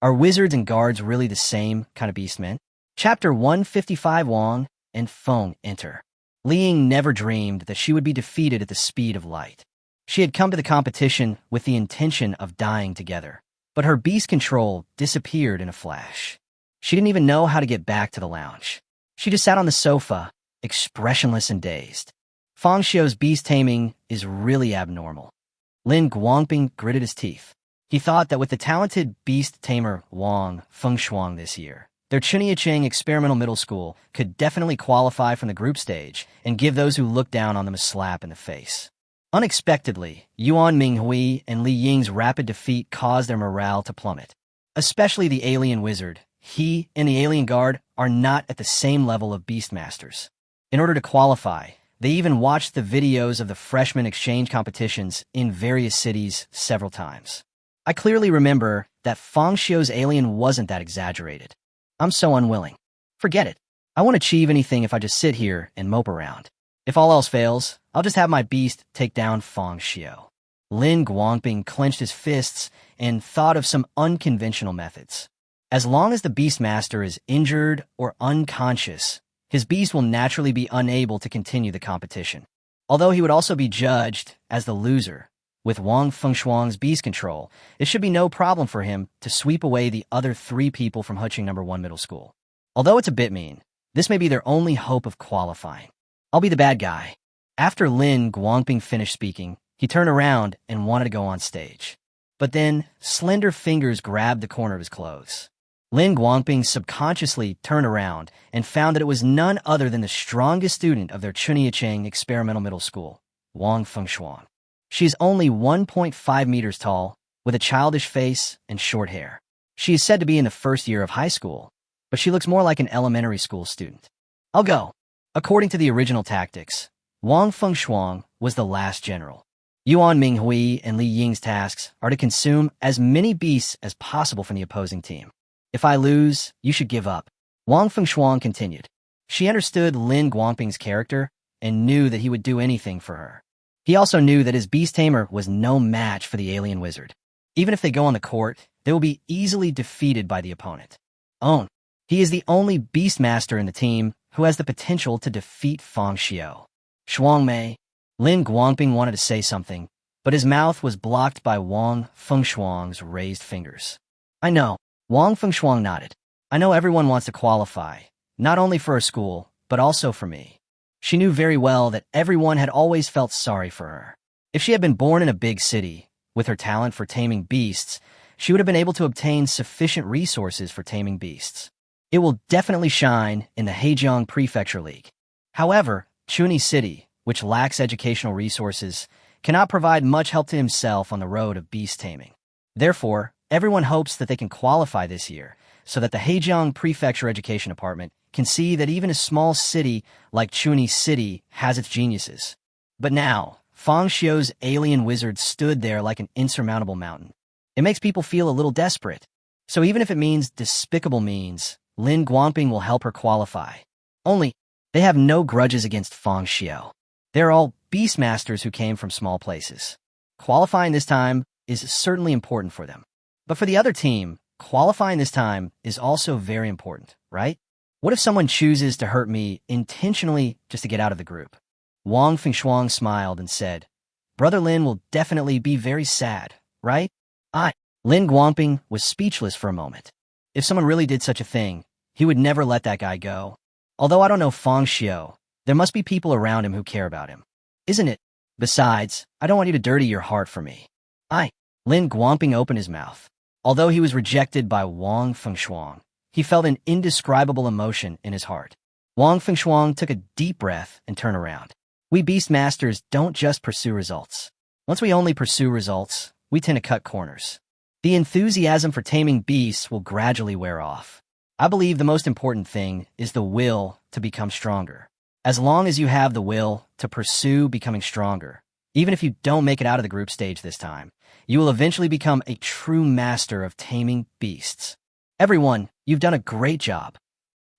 Speaker 1: Are wizards and guards really the same kind of beastmen? Chapter 155. Wang and Feng enter. Li Ying never dreamed that she would be defeated at the speed of light. She had come to the competition with the intention of dying together, but her beast control disappeared in a flash. She didn't even know how to get back to the lounge. She just sat on the sofa, expressionless and dazed. Fang Xiu's beast taming is really abnormal. Lin Guangping gritted his teeth. He thought that with the talented beast tamer Wang Fengshuang this year, their Chuniacheng Experimental Middle School could definitely qualify from the group stage and give those who looked down on them a slap in the face. Unexpectedly, Yuan Minghui and Li Ying's rapid defeat caused their morale to plummet. Especially the alien wizard. He and the alien guard are not at the same level of beastmasters. In order to qualify, they even watched the videos of the freshman exchange competitions in various cities several times. I clearly remember that Fang Xiu's alien wasn't that exaggerated. I'm so unwilling. Forget it. I won't achieve anything if I just sit here and mope around. If all else fails, I'll just have my beast take down Fang Xiu. Lin Guangping clenched his fists and thought of some unconventional methods. As long as the Beastmaster is injured or unconscious, his beast will naturally be unable to continue the competition. Although he would also be judged as the loser, with Wang Fengshuang's beast control, it should be no problem for him to sweep away the other 3 people from Huching No. 1 middle school. Although it's a bit mean, this may be their only hope of qualifying. I'll be the bad guy. After Lin Guangping finished speaking, he turned around and wanted to go on stage. But then, slender fingers grabbed the corner of his clothes. Lin Guangping subconsciously turned around and found that it was none other than the strongest student of their Chuniacheng Experimental Middle School, Wang Fengshuang. She is only 1.5 meters tall, with a childish face and short hair. She is said to be in the first year of high school, but she looks more like an elementary school student. I'll go. According to the original tactics, Wang Fengshuang was the last general. Yuan Minghui and Li Ying's tasks are to consume as many beasts as possible from the opposing team. If I lose, you should give up. Wang Fengshuang continued. She understood Lin Guangping's character and knew that he would do anything for her. He also knew that his beast tamer was no match for the alien wizard. Even if they go on the court, they will be easily defeated by the opponent. Oh, he is the only beast master in the team who has the potential to defeat Fang Xiu. Shuangmei. Lin Guangping wanted to say something, but his mouth was blocked by Wang Fengshuang's raised fingers. I know. Wang Fengshuang nodded. I know everyone wants to qualify, not only for her school, but also for me. She knew very well that everyone had always felt sorry for her. If she had been born in a big city, with her talent for taming beasts, she would have been able to obtain sufficient resources for taming beasts. It will definitely shine in the Hejiang Prefecture League. However, Chuni City, which lacks educational resources, cannot provide much help to himself on the road of beast taming. Therefore, everyone hopes that they can qualify this year, so that the Hejiang Prefecture Education Department can see that even a small city like Chuni City has its geniuses. But now, Fang Xiu's alien wizard stood there like an insurmountable mountain. It makes people feel a little desperate. So even if it means despicable means, Lin Guangping will help her qualify. Only, they have no grudges against Fang Xiu. They're all beastmasters who came from small places. Qualifying this time is certainly important for them. But for the other team, qualifying this time is also very important, right? What if someone chooses to hurt me intentionally just to get out of the group? Wang Fengshuang smiled and said, Brother Lin will definitely be very sad, right? Lin Guangping was speechless for a moment. If someone really did such a thing, he would never let that guy go. Although I don't know Fang Xiu, there must be people around him who care about him. Isn't it? Besides, I don't want you to dirty your heart for me. Lin Guangping opened his mouth. Although he was rejected by Wang Fengshuang, he felt an indescribable emotion in his heart. Wang Fengshuang took a deep breath and turned around. We Beastmasters don't just pursue results. Once we only pursue results, we tend to cut corners. The enthusiasm for taming beasts will gradually wear off. I believe the most important thing is the will to become stronger. As long as you have the will to pursue becoming stronger, even if you don't make it out of the group stage this time, you will eventually become a true master of taming beasts. Everyone, you've done a great job.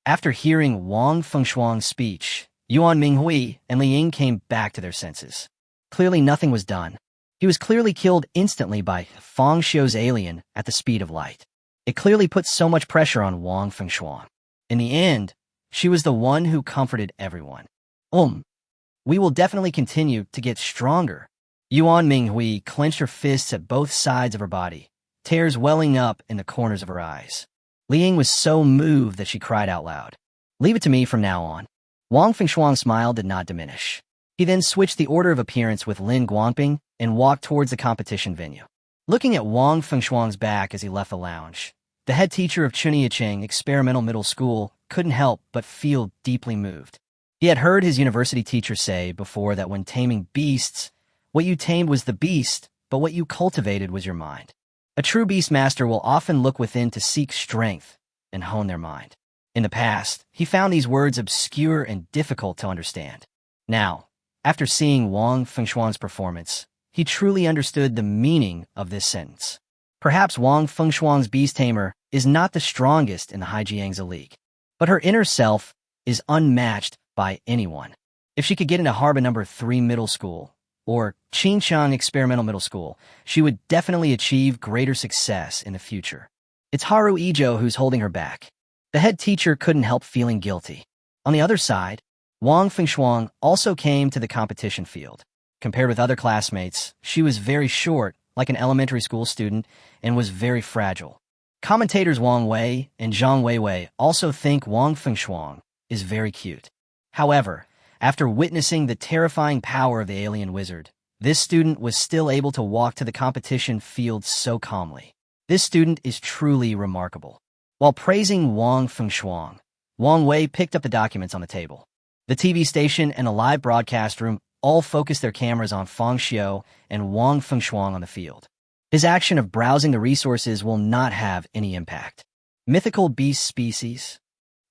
Speaker 1: After hearing Wang Fengshuang's speech, Yuan Minghui and Li Ying came back to their senses. Clearly nothing was done. He was clearly killed instantly by Fang Xiu's alien at the speed of light. It clearly put so much pressure on Wang Fengshuang. In the end, she was the one who comforted everyone. We will definitely continue to get stronger. Yuan Minghui clenched her fists at both sides of her body, tears welling up in the corners of her eyes. Li Ying was so moved that she cried out loud. Leave it to me from now on. Wang Fengshuang's smile did not diminish. He then switched the order of appearance with Lin Guangping and walked towards the competition venue. Looking at Wang Fengshuang's back as he left the lounge, the head teacher of Chuniacheng Experimental Middle School couldn't help but feel deeply moved. He had heard his university teacher say before that when taming beasts, what you tamed was the beast, but what you cultivated was your mind. A true beast master will often look within to seek strength and hone their mind. In the past, he found these words obscure and difficult to understand. Now, after seeing Wang Fengshuang's performance, he truly understood the meaning of this sentence. Perhaps Wang Fengshuang's beast tamer is not the strongest in the Haijiangzi League, but her inner self is unmatched by anyone. If she could get into Harbin No. 3 Middle School, or Qingchang Experimental Middle School, she would definitely achieve greater success in the future. It's Haru Ijo who's holding her back. The head teacher couldn't help feeling guilty. On the other side, Wang Fengshuang also came to the competition field. Compared with other classmates, she was very short, like an elementary school student, and was very fragile. Commentators Wang Wei and Zhang Weiwei also think Wang Fengshuang is very cute. However, after witnessing the terrifying power of the alien wizard, this student was still able to walk to the competition field so calmly. This student is truly remarkable. While praising Wang Fengshuang, Wang Wei picked up the documents on the table. The TV station and a live broadcast room all focused their cameras on Fang Xiu and Wang Fengshuang on the field. His action of browsing the resources will not have any impact. Mythical beast species.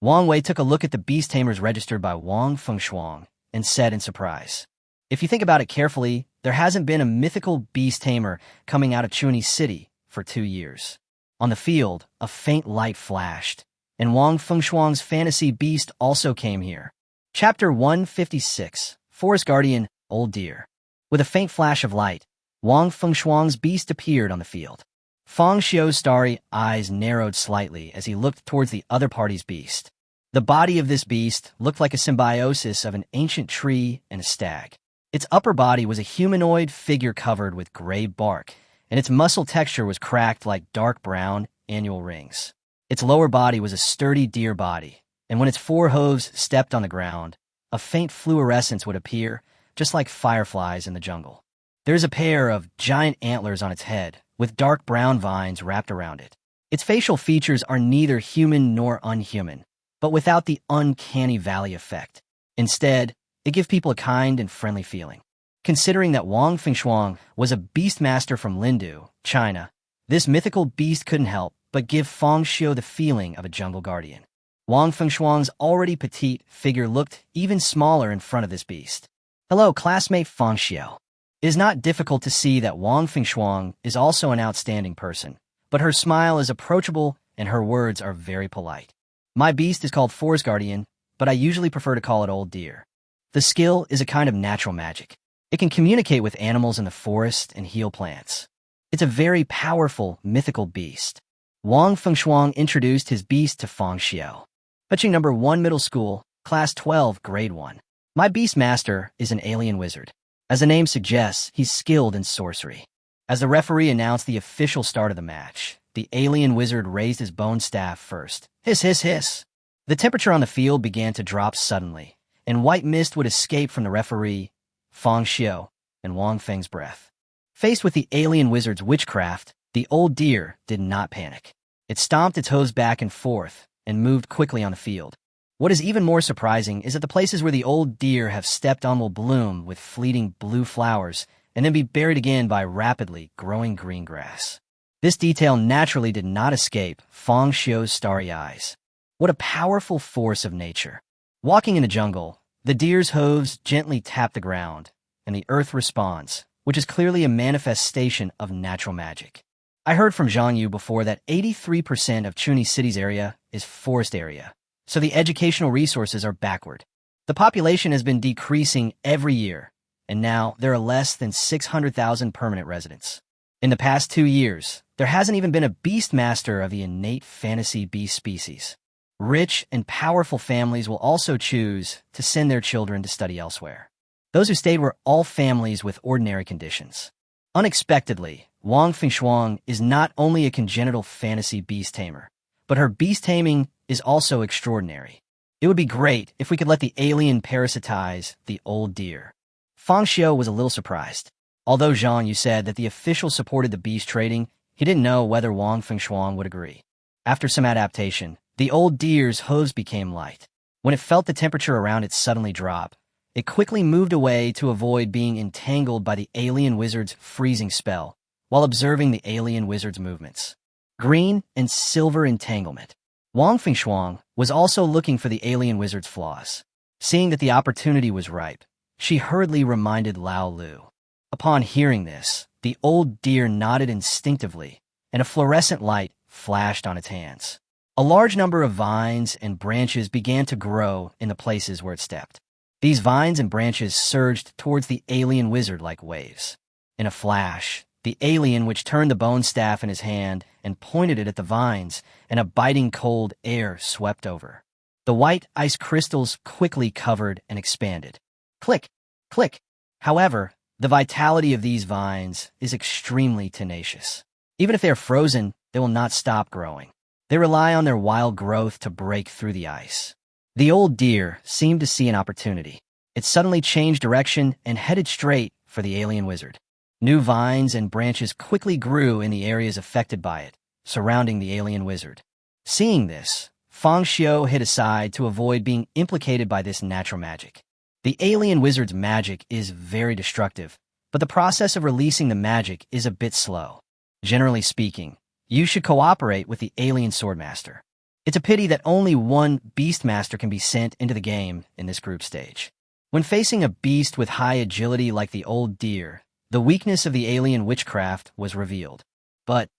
Speaker 1: Wang Wei took a look at the beast tamers registered by Wang Fengshuang and said in surprise, if you think about it carefully, there hasn't been a mythical beast tamer coming out of Chuni City for 2 years. On the field, a faint light flashed, and Wang Fengshuang's fantasy beast also came here. Chapter 156, Forest Guardian, Old Deer. With a faint flash of light, Wang Fengshuang's beast appeared on the field. Fang Xiu's starry eyes narrowed slightly as he looked towards the other party's beast. The body of this beast looked like a symbiosis of an ancient tree and a stag. Its upper body was a humanoid figure covered with gray bark, and its muscle texture was cracked like dark brown annual rings. Its lower body was a sturdy deer body, and when its four hooves stepped on the ground, a faint fluorescence would appear, just like fireflies in the jungle. There's a pair of giant antlers on its head, with dark brown vines wrapped around it. Its facial features are neither human nor unhuman, but without the uncanny valley effect. Instead, it gives people a kind and friendly feeling. Considering that Wang Fengshuang was a beastmaster from Lindu, China, this mythical beast couldn't help but give Fang Xiu the feeling of a jungle guardian. Wang Fengshuang's already petite figure looked even smaller in front of this beast. Hello, classmate Fang Xiu. It is not difficult to see that Wang Fengshuang is also an outstanding person, but her smile is approachable and her words are very polite. My beast is called Forest Guardian, but I usually prefer to call it Old Deer. The skill is a kind of natural magic. It can communicate with animals in the forest and heal plants. It's a very powerful, mythical beast. Wang Fengshuang introduced his beast to Fang Xiu. Fetching number 1 middle school, class 12, grade 1. My beast master is an alien wizard. As the name suggests, he's skilled in sorcery. As the referee announced the official start of the match, the alien wizard raised his bone staff first. Hiss, hiss, hiss. The temperature on the field began to drop suddenly, and white mist would escape from the referee, Fang Xiu, and Wang Feng's breath. Faced with the alien wizard's witchcraft, the old deer did not panic. It stomped its hooves back and forth and moved quickly on the field. What is even more surprising is that the places where the old deer have stepped on will bloom with fleeting blue flowers and then be buried again by rapidly growing green grass. This detail naturally did not escape Fang Xiu's starry eyes. What a powerful force of nature. Walking in the jungle, the deer's hooves gently tap the ground, and the earth responds, which is clearly a manifestation of natural magic. I heard from Zhang Yu before that 83% of Chuni City's area is forest area, so the educational resources are backward. The population has been decreasing every year, and now there are less than 600,000 permanent residents. In the past 2 years, there hasn't even been a beastmaster of the innate fantasy beast species. Rich and powerful families will also choose to send their children to study elsewhere. Those who stayed were all families with ordinary conditions. Unexpectedly, Wang Fengshuang is not only a congenital fantasy beast tamer, but her beast taming is also extraordinary. It would be great if we could let the alien parasitize the old deer. Fang Xiu was a little surprised. Although Zhang Yu said that the official supported the beast trading, he didn't know whether Wang Fengshuang would agree. After some adaptation, the old deer's hooves became light. When it felt the temperature around it suddenly drop, it quickly moved away to avoid being entangled by the alien wizard's freezing spell, while observing the alien wizard's movements. Green and silver entanglement. Wang Fengshuang was also looking for the alien wizard's flaws. Seeing that the opportunity was ripe, she hurriedly reminded Lao Lu. Upon hearing this, the old deer nodded instinctively, and a fluorescent light flashed on its hands. A large number of vines and branches began to grow in the places where it stepped. These vines and branches surged towards the alien wizard like waves. In a flash, the alien which turned the bone staff in his hand and pointed it at the vines, and a biting cold air swept over. The white ice crystals quickly covered and expanded. Click, click. However, the vitality of these vines is extremely tenacious. Even if they are frozen, they will not stop growing. They rely on their wild growth to break through the ice. The old deer seemed to see an opportunity. It suddenly changed direction and headed straight for the alien wizard. New vines and branches quickly grew in the areas affected by it, surrounding the alien wizard. Seeing this, Fang Xiu hid aside to avoid being implicated by this natural magic. The alien wizard's magic is very destructive, but the process of releasing the magic is a bit slow. Generally speaking, you should cooperate with the alien swordmaster. It's a pity that only one beastmaster can be sent into the game in this group stage. When facing a beast with high agility like the old deer, the weakness of the alien witchcraft was revealed. But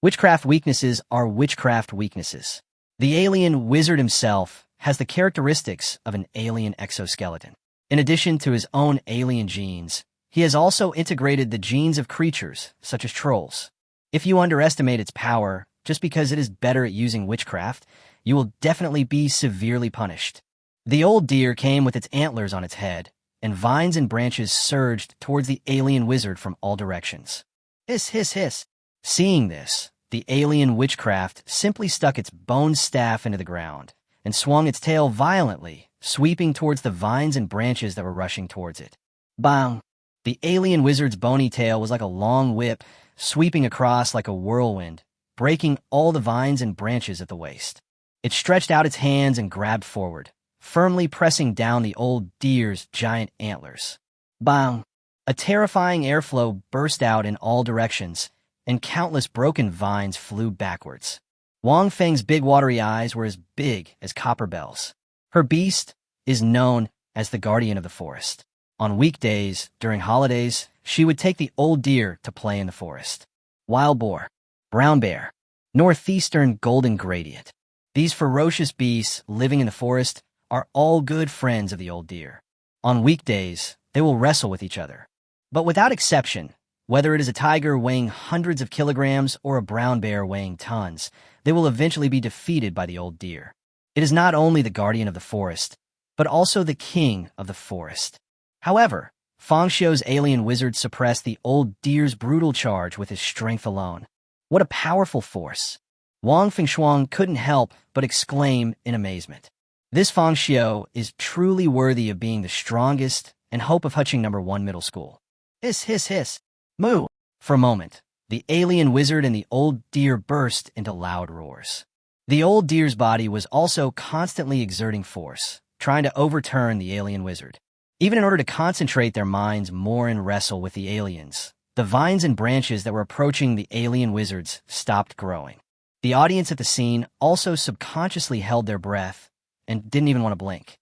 Speaker 1: witchcraft weaknesses are witchcraft weaknesses. The alien wizard himself has the characteristics of an alien exoskeleton. In addition to his own alien genes, he has also integrated the genes of creatures, such as trolls. If you underestimate its power just because it is better at using witchcraft, you will definitely be severely punished. The old deer came with its antlers on its head, and vines and branches surged towards the alien wizard from all directions. Hiss, hiss, hiss. Seeing this, the alien witchcraft simply stuck its bone staff into the ground and swung its tail violently, sweeping towards the vines and branches that were rushing towards it. Bang! The alien wizard's bony tail was like a long whip, sweeping across like a whirlwind, breaking all the vines and branches at the waist. It stretched out its hands and grabbed forward, firmly pressing down the old deer's giant antlers. Bang! A terrifying airflow burst out in all directions, and countless broken vines flew backwards. Wang Feng's big watery eyes were as big as copper bells. Her beast is known as the guardian of the forest. On weekdays, during holidays, she would take the old deer to play in the forest. Wild boar, brown bear, northeastern golden gradient. These ferocious beasts living in the forest are all good friends of the old deer. On weekdays, they will wrestle with each other. But without exception, whether it is a tiger weighing hundreds of kilograms or a brown bear weighing tons, they will eventually be defeated by the old deer. It is not only the guardian of the forest, but also the king of the forest. However, Fang Xiu's alien wizard suppressed the old deer's brutal charge with his strength alone. What a powerful force! Wang Fengshuang couldn't help but exclaim in amazement. This Fang Xiu is truly worthy of being the strongest and hope of Huching No. 1 middle school. Hiss, hiss, hiss. Moo! For a moment, the alien wizard and the old deer burst into loud roars. The old deer's body was also constantly exerting force, trying to overturn the alien wizard. Even in order to concentrate their minds more and wrestle with the aliens, the vines and branches that were approaching the alien wizards stopped growing. The audience at the scene also subconsciously held their breath and didn't even want to blink.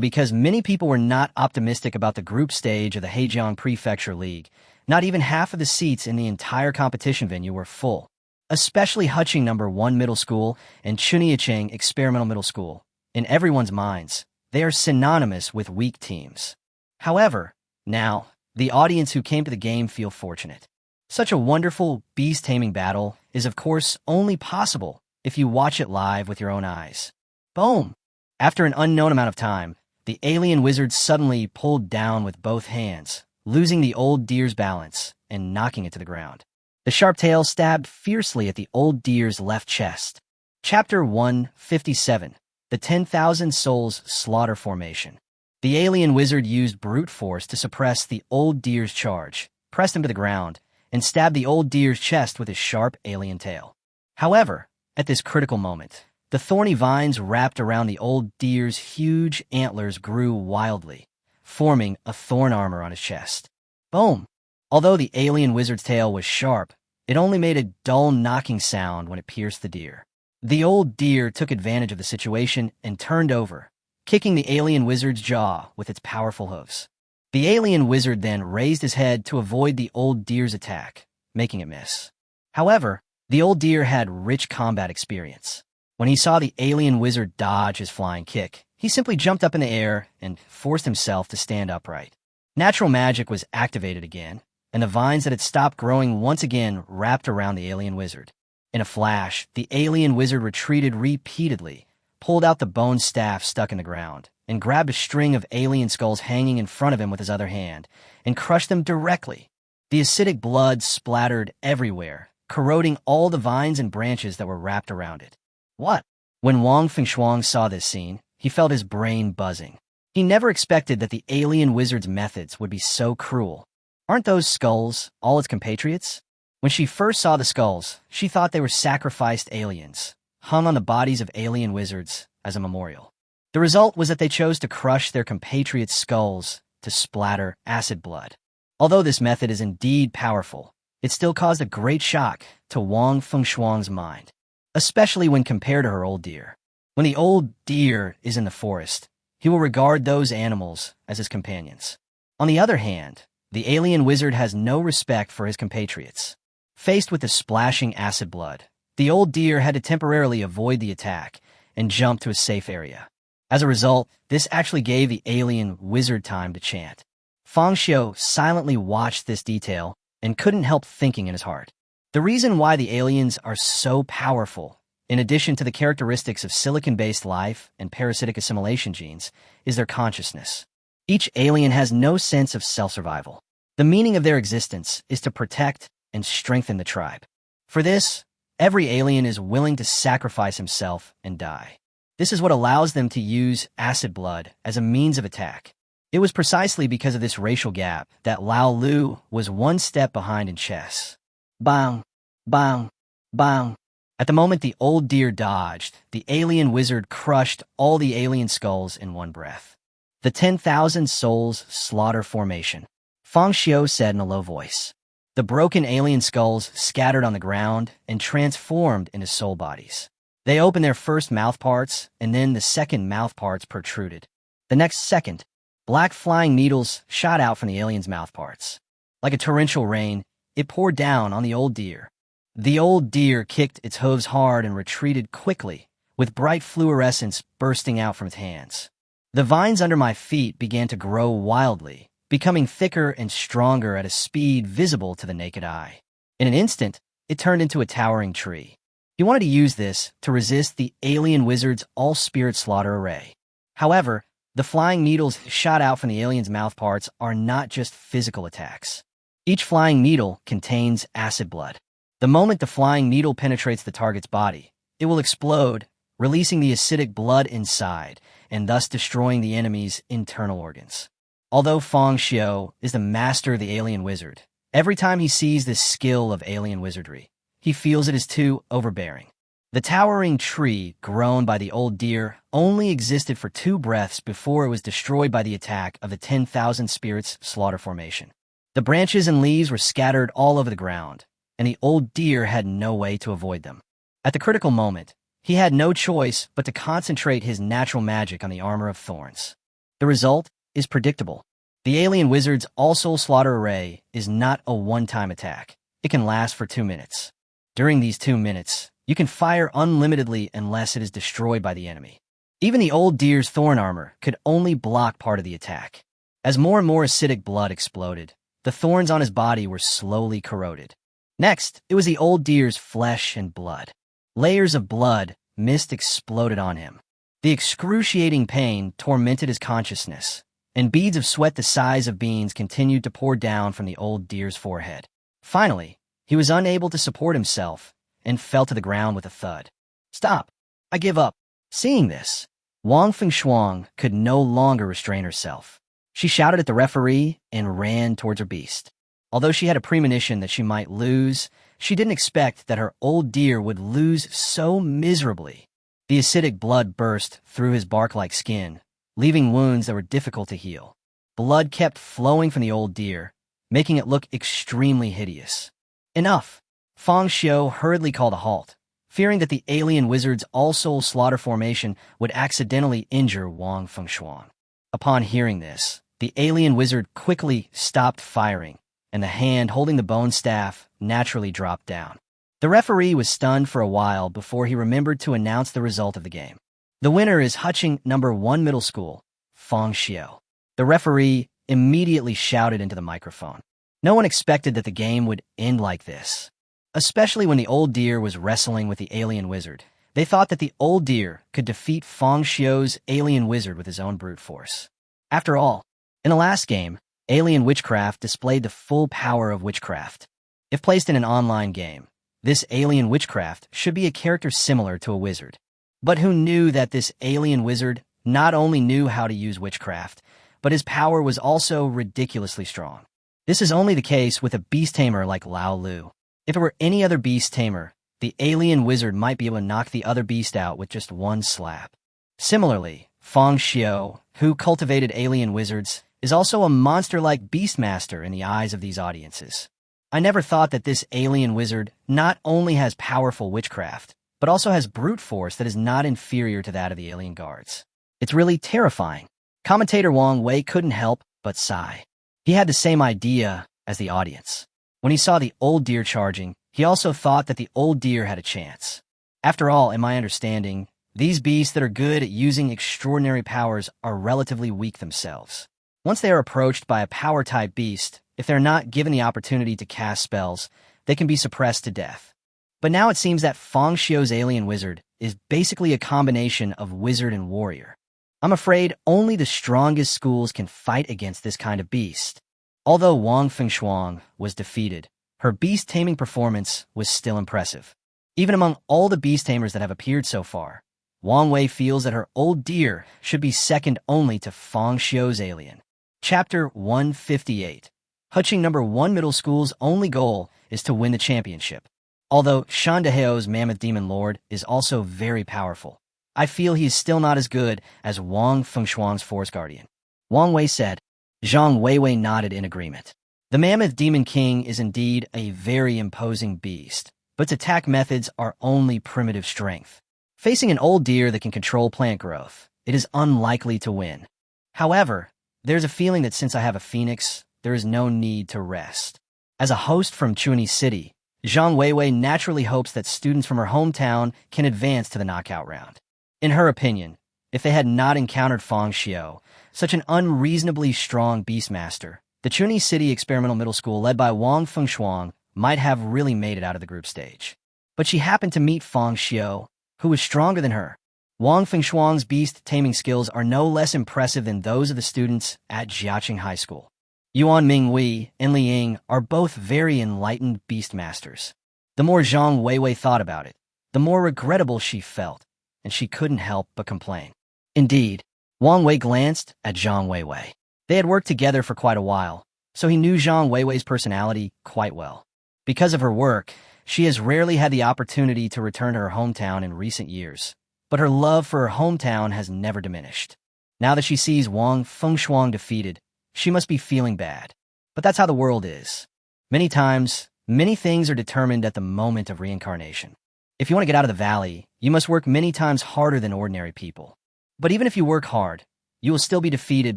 Speaker 1: Because many people were not optimistic about the group stage of the Heijiang Prefecture League. Not even half of the seats in the entire competition venue were full. Especially Huching No. 1 Middle School and Chuniacheng Experimental Middle School. In everyone's minds, they are synonymous with weak teams. However, now, the audience who came to the game feel fortunate. Such a wonderful beast-taming battle is of course only possible if you watch it live with your own eyes. Boom! After an unknown amount of time, the alien wizard suddenly pulled down with both hands, losing the old deer's balance and knocking it to the ground. The sharp tail stabbed fiercely at the old deer's left chest. Chapter 157, The 10,000 Souls Slaughter Formation. The alien wizard used brute force to suppress the old deer's charge, pressed him to the ground, and stabbed the old deer's chest with his sharp alien tail. However, at this critical moment, the thorny vines wrapped around the old deer's huge antlers grew wildly, forming a thorn armor on his chest. Boom! Although the alien wizard's tail was sharp, it only made a dull knocking sound when it pierced the deer. The old deer took advantage of the situation and turned over, kicking the alien wizard's jaw with its powerful hooves. The alien wizard then raised his head to avoid the old deer's attack, making it miss. However, the old deer had rich combat experience. When he saw the alien wizard dodge his flying kick, he simply jumped up in the air and forced himself to stand upright. Natural magic was activated again, and the vines that had stopped growing once again wrapped around the alien wizard. In a flash, the alien wizard retreated repeatedly, pulled out the bone staff stuck in the ground, and grabbed a string of alien skulls hanging in front of him with his other hand, and crushed them directly. The acidic blood splattered everywhere, corroding all the vines and branches that were wrapped around it. What? When Wang Fengshuang saw this scene, he felt his brain buzzing. He never expected that the alien wizard's methods would be so cruel. Aren't those skulls all its compatriots? When she first saw the skulls, she thought they were sacrificed aliens, hung on the bodies of alien wizards as a memorial. The result was that they chose to crush their compatriots' skulls to splatter acid blood. Although this method is indeed powerful, it still caused a great shock to Wang Fengshuang's mind, especially when compared to her old deer. When the old deer is in the forest, he will regard those animals as his companions. On the other hand, the alien wizard has no respect for his compatriots. Faced with the splashing acid blood, the old deer had to temporarily avoid the attack and jumped to a safe area. As a result, this actually gave the alien wizard time to chant. Fang Xiu silently watched this detail and couldn't help thinking in his heart. The reason why the aliens are so powerful, in addition to the characteristics of silicon-based life and parasitic assimilation genes, is their consciousness. Each alien has no sense of self-survival. The meaning of their existence is to protect and strengthen the tribe. For this, every alien is willing to sacrifice himself and die. This is what allows them to use acid blood as a means of attack. It was precisely because of this racial gap that Lao Lu was one step behind in chess. Bang, bang, bang. At the moment the old deer dodged, the alien wizard crushed all the alien skulls in one breath. The 10,000 souls slaughter formation, Fang Xiu said in a low voice. The broken alien skulls scattered on the ground and transformed into soul bodies. They opened their first mouth parts, and then the second mouth parts protruded. The next second, black flying needles shot out from the alien's mouth parts. Like a torrential rain, it poured down on the old deer. The old deer kicked its hooves hard and retreated quickly, with bright fluorescence bursting out from its hands. The vines under my feet began to grow wildly, becoming thicker and stronger at a speed visible to the naked eye. In an instant, it turned into a towering tree. He wanted to use this to resist the alien wizard's all-spirit slaughter array. However, the flying needles shot out from the alien's mouth parts are not just physical attacks. Each flying needle contains acid blood. The moment the flying needle penetrates the target's body, it will explode, releasing the acidic blood inside, and thus destroying the enemy's internal organs. Although Fang Xiu is the master of the alien wizard, every time he sees this skill of alien wizardry, he feels it is too overbearing. The towering tree grown by the old deer only existed for 2 breaths before it was destroyed by the attack of the 10,000 spirits slaughter formation. The branches and leaves were scattered all over the ground, and the old deer had no way to avoid them. At the critical moment, he had no choice but to concentrate his natural magic on the armor of thorns. The result is predictable. The alien wizard's all-soul slaughter array is not a one-time attack. It can last for 2 minutes. During these 2 minutes, you can fire unlimitedly unless it is destroyed by the enemy. Even the old deer's thorn armor could only block part of the attack. As more and more acidic blood exploded, the thorns on his body were slowly corroded. Next, it was the old deer's flesh and blood. Layers of blood, mist exploded on him. The excruciating pain tormented his consciousness, and beads of sweat the size of beans continued to pour down from the old deer's forehead. Finally, he was unable to support himself and fell to the ground with a thud. Stop! I give up. Seeing this, Wang Fengshuang could no longer restrain herself. She shouted at the referee and ran towards her beast. Although she had a premonition that she might lose, she didn't expect that her old deer would lose so miserably. The acidic blood burst through his bark-like skin, leaving wounds that were difficult to heal. Blood kept flowing from the old deer, making it look extremely hideous. Enough! Fang Xiu hurriedly called a halt, fearing that the alien wizard's all-soul slaughter formation would accidentally injure Wang Fengshuang. Upon hearing this, the alien wizard quickly stopped firing, and the hand holding the bone staff naturally dropped down. The referee was stunned for a while before he remembered to announce the result of the game. The winner is Huching No. 1 Middle School, Fang Xiu. The referee immediately shouted into the microphone. No one expected that the game would end like this. Especially when the old deer was wrestling with the alien wizard. They thought that the old deer could defeat Fang Xiu's alien wizard with his own brute force. After all, in the last game, alien witchcraft displayed the full power of witchcraft. If placed in an online game, this alien witchcraft should be a character similar to a wizard. But who knew that this alien wizard not only knew how to use witchcraft, but his power was also ridiculously strong. This is only the case with a beast tamer like Lao Lu. If it were any other beast tamer, the alien wizard might be able to knock the other beast out with just one slap. Similarly, Fang Xiu, who cultivated alien wizards, is also a monster-like beastmaster in the eyes of these audiences. I never thought that this alien wizard not only has powerful witchcraft, but also has brute force that is not inferior to that of the alien guards. It's really terrifying. Commentator Wang Wei couldn't help but sigh. He had the same idea as the audience. When he saw the old deer charging, he also thought that the old deer had a chance. After all, in my understanding, These beasts that are good at using extraordinary powers are relatively weak themselves. Once they are approached by a power-type beast, if they're not given the opportunity to cast spells, they can be suppressed to death. But now it seems that Fang Xiu's alien wizard is basically a combination of wizard and warrior. I'm afraid only the strongest schools can fight against this kind of beast. Although Wang Fengshuang was defeated, her beast-taming performance was still impressive. Even among all the beast-tamers that have appeared so far, Wang Wei feels that her old deer should be second only to Fang Xiu's alien. Chapter 158. Huching number 1 Middle School's only goal is to win the championship. Although Shan Deheo's Mammoth Demon Lord is also very powerful, I feel he is still not as good as Wang Fengshuang's Forest Guardian. Wang Wei said. Zhang Weiwei nodded in agreement. The Mammoth Demon King is indeed a very imposing beast, but its attack methods are only primitive strength. Facing an old deer that can control plant growth, it is unlikely to win. However, there's a feeling that since I have a phoenix, there is no need to rest. As a host from Chuani City, Zhang Weiwei naturally hopes that students from her hometown can advance to the knockout round. In her opinion, if they had not encountered Fang Xiu, such an unreasonably strong beastmaster, the Chuani City Experimental Middle School led by Wang Fengshuang might have really made it out of the group stage. But she happened to meet Fang Xiu, who was stronger than her. Wang Fengshuang's beast-taming skills are no less impressive than those of the students at Jiaqing High School. Yuan Mingwei and Li Ying are both very enlightened beastmasters. The more Zhang Weiwei thought about it, the more regrettable she felt, and she couldn't help but complain. Indeed, Wang Wei glanced at Zhang Weiwei. They had worked together for quite a while, so he knew Zhang Weiwei's personality quite well. Because of her work, she has rarely had the opportunity to return to her hometown in recent years, but her love for her hometown has never diminished. Now that she sees Wang Fengshuang defeated, she must be feeling bad. But that's how the world is. Many times, many things are determined at the moment of reincarnation. If you want to get out of the valley, you must work many times harder than ordinary people. But even if you work hard, you will still be defeated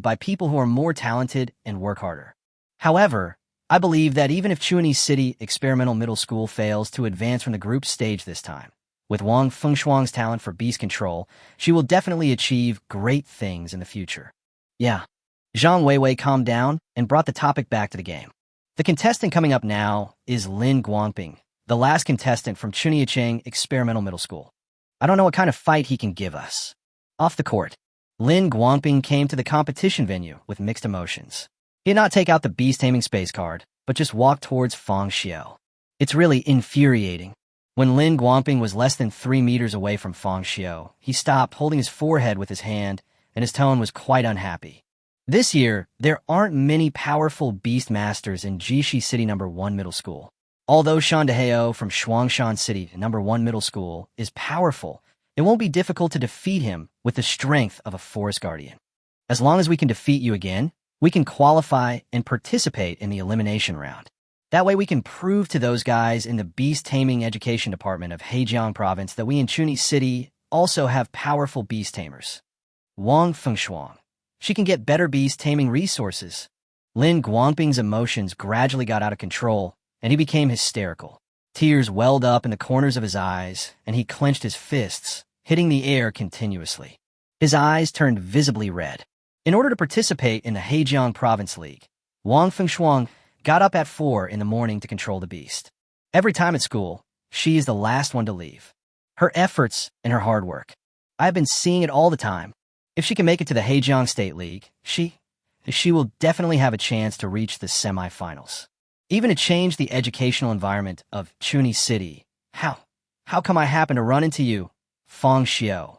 Speaker 1: by people who are more talented and work harder. However, I believe that even if Chuani City Experimental Middle School fails to advance from the group stage this time, with Wang Fengshuang's talent for beast control, she will definitely achieve great things in the future. Yeah. Zhang Weiwei calmed down and brought the topic back to the game. The contestant coming up now is Lin Guangping, the last contestant from Chuniacheng Experimental Middle School. I don't know what kind of fight he can give us. Off the court, Lin Guangping came to the competition venue with mixed emotions. He did not take out the beast-taming space card, but just walked towards Fang Xiu. It's really infuriating. When Lin Guangping was less than 3 meters away from Fang Xiu, he stopped, holding his forehead with his hand, and his tone was quite unhappy. This year, there aren't many powerful beast masters in Jishi City No. 1 Middle School. Although Shan Deheo from Shuangshan City No. 1 Middle School is powerful, it won't be difficult to defeat him with the strength of a Forest Guardian. As long as we can defeat you again, we can qualify and participate in the elimination round. That way we can prove to those guys in the Beast-Taming Education Department of Hejiang Province that we in Chuani City also have powerful beast tamers. Wang Fengshuang. She can get better beast-taming resources. Lin Guangping's emotions gradually got out of control, and he became hysterical. Tears welled up in the corners of his eyes, and he clenched his fists, hitting the air continuously. His eyes turned visibly red. In order to participate in the Hejiang Province League, Wang Fengshuang got up at 4 in the morning to control the beast. Every time at school, she is the last one to leave. Her efforts and her hard work. I have been seeing it all the time. If she can make it to the Hejiang State League, she will definitely have a chance to reach the semifinals. Even to change the educational environment of Chuani City. How come I happen to run into you, Fang Xiu?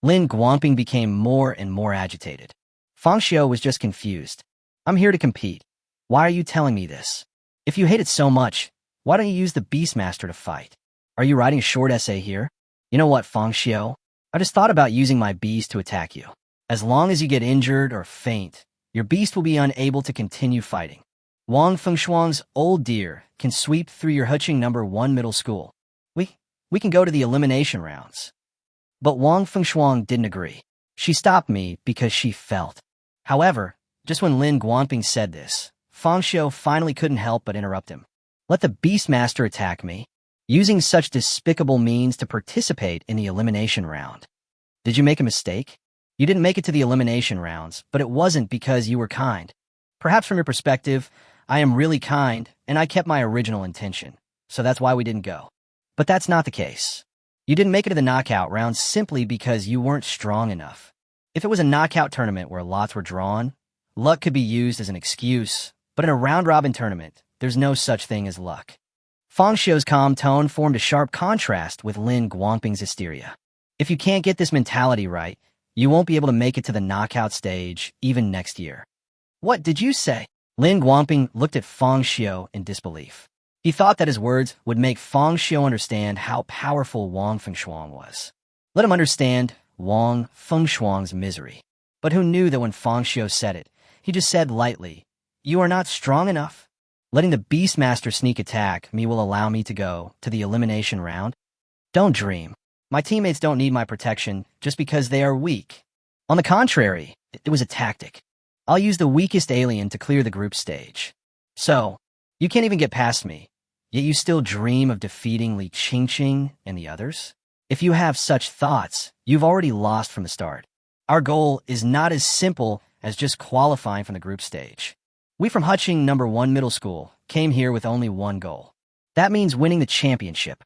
Speaker 1: Lin Guangping became more and more agitated. Fang Xiu was just confused. I'm here to compete. Why are you telling me this? If you hate it so much, why don't you use the Beastmaster to fight? Are you writing a short essay here? You know what, Fang Xiu? I just thought about using my beast to attack you. As long as you get injured or faint, your beast will be unable to continue fighting. Wang Fengshuang's old deer can sweep through your Huching No. 1 Middle School. We can go to the elimination rounds. But Wang Fengshuang didn't agree. She stopped me because she felt. However, just when Lin Guangping said this, Fang Xiu finally couldn't help but interrupt him. Let the Beastmaster attack me, using such despicable means to participate in the elimination round. Did you make a mistake? You didn't make it to the elimination rounds, but it wasn't because you were kind. Perhaps from your perspective, I am really kind, and I kept my original intention, so that's why we didn't go. But that's not the case. You didn't make it to the knockout round simply because you weren't strong enough. If it was a knockout tournament where lots were drawn, luck could be used as an excuse, but in a round-robin tournament, there's no such thing as luck. Fang Xiu's calm tone formed a sharp contrast with Lin Guangping's hysteria. If you can't get this mentality right, you won't be able to make it to the knockout stage even next year. What did you say? Lin Guangping looked at Fang Xiu in disbelief. He thought that his words would make Fang Xiu understand how powerful Wang Fengshuang was. Let him understand Wang Fengshuang's misery. But who knew that when Fang Xiu said it, he just said lightly, "You are not strong enough? Letting the Beastmaster sneak attack me will allow me to go to the elimination round? Don't dream. My teammates don't need my protection just because they are weak. On the contrary, it was a tactic. I'll use the weakest alien to clear the group stage. So, you can't even get past me, yet you still dream of defeating Li Qingqing and the others? If you have such thoughts, you've already lost from the start. Our goal is not as simple as just qualifying from the group stage. We from Huching No. 1 Middle School came here with only one goal. That means winning the championship."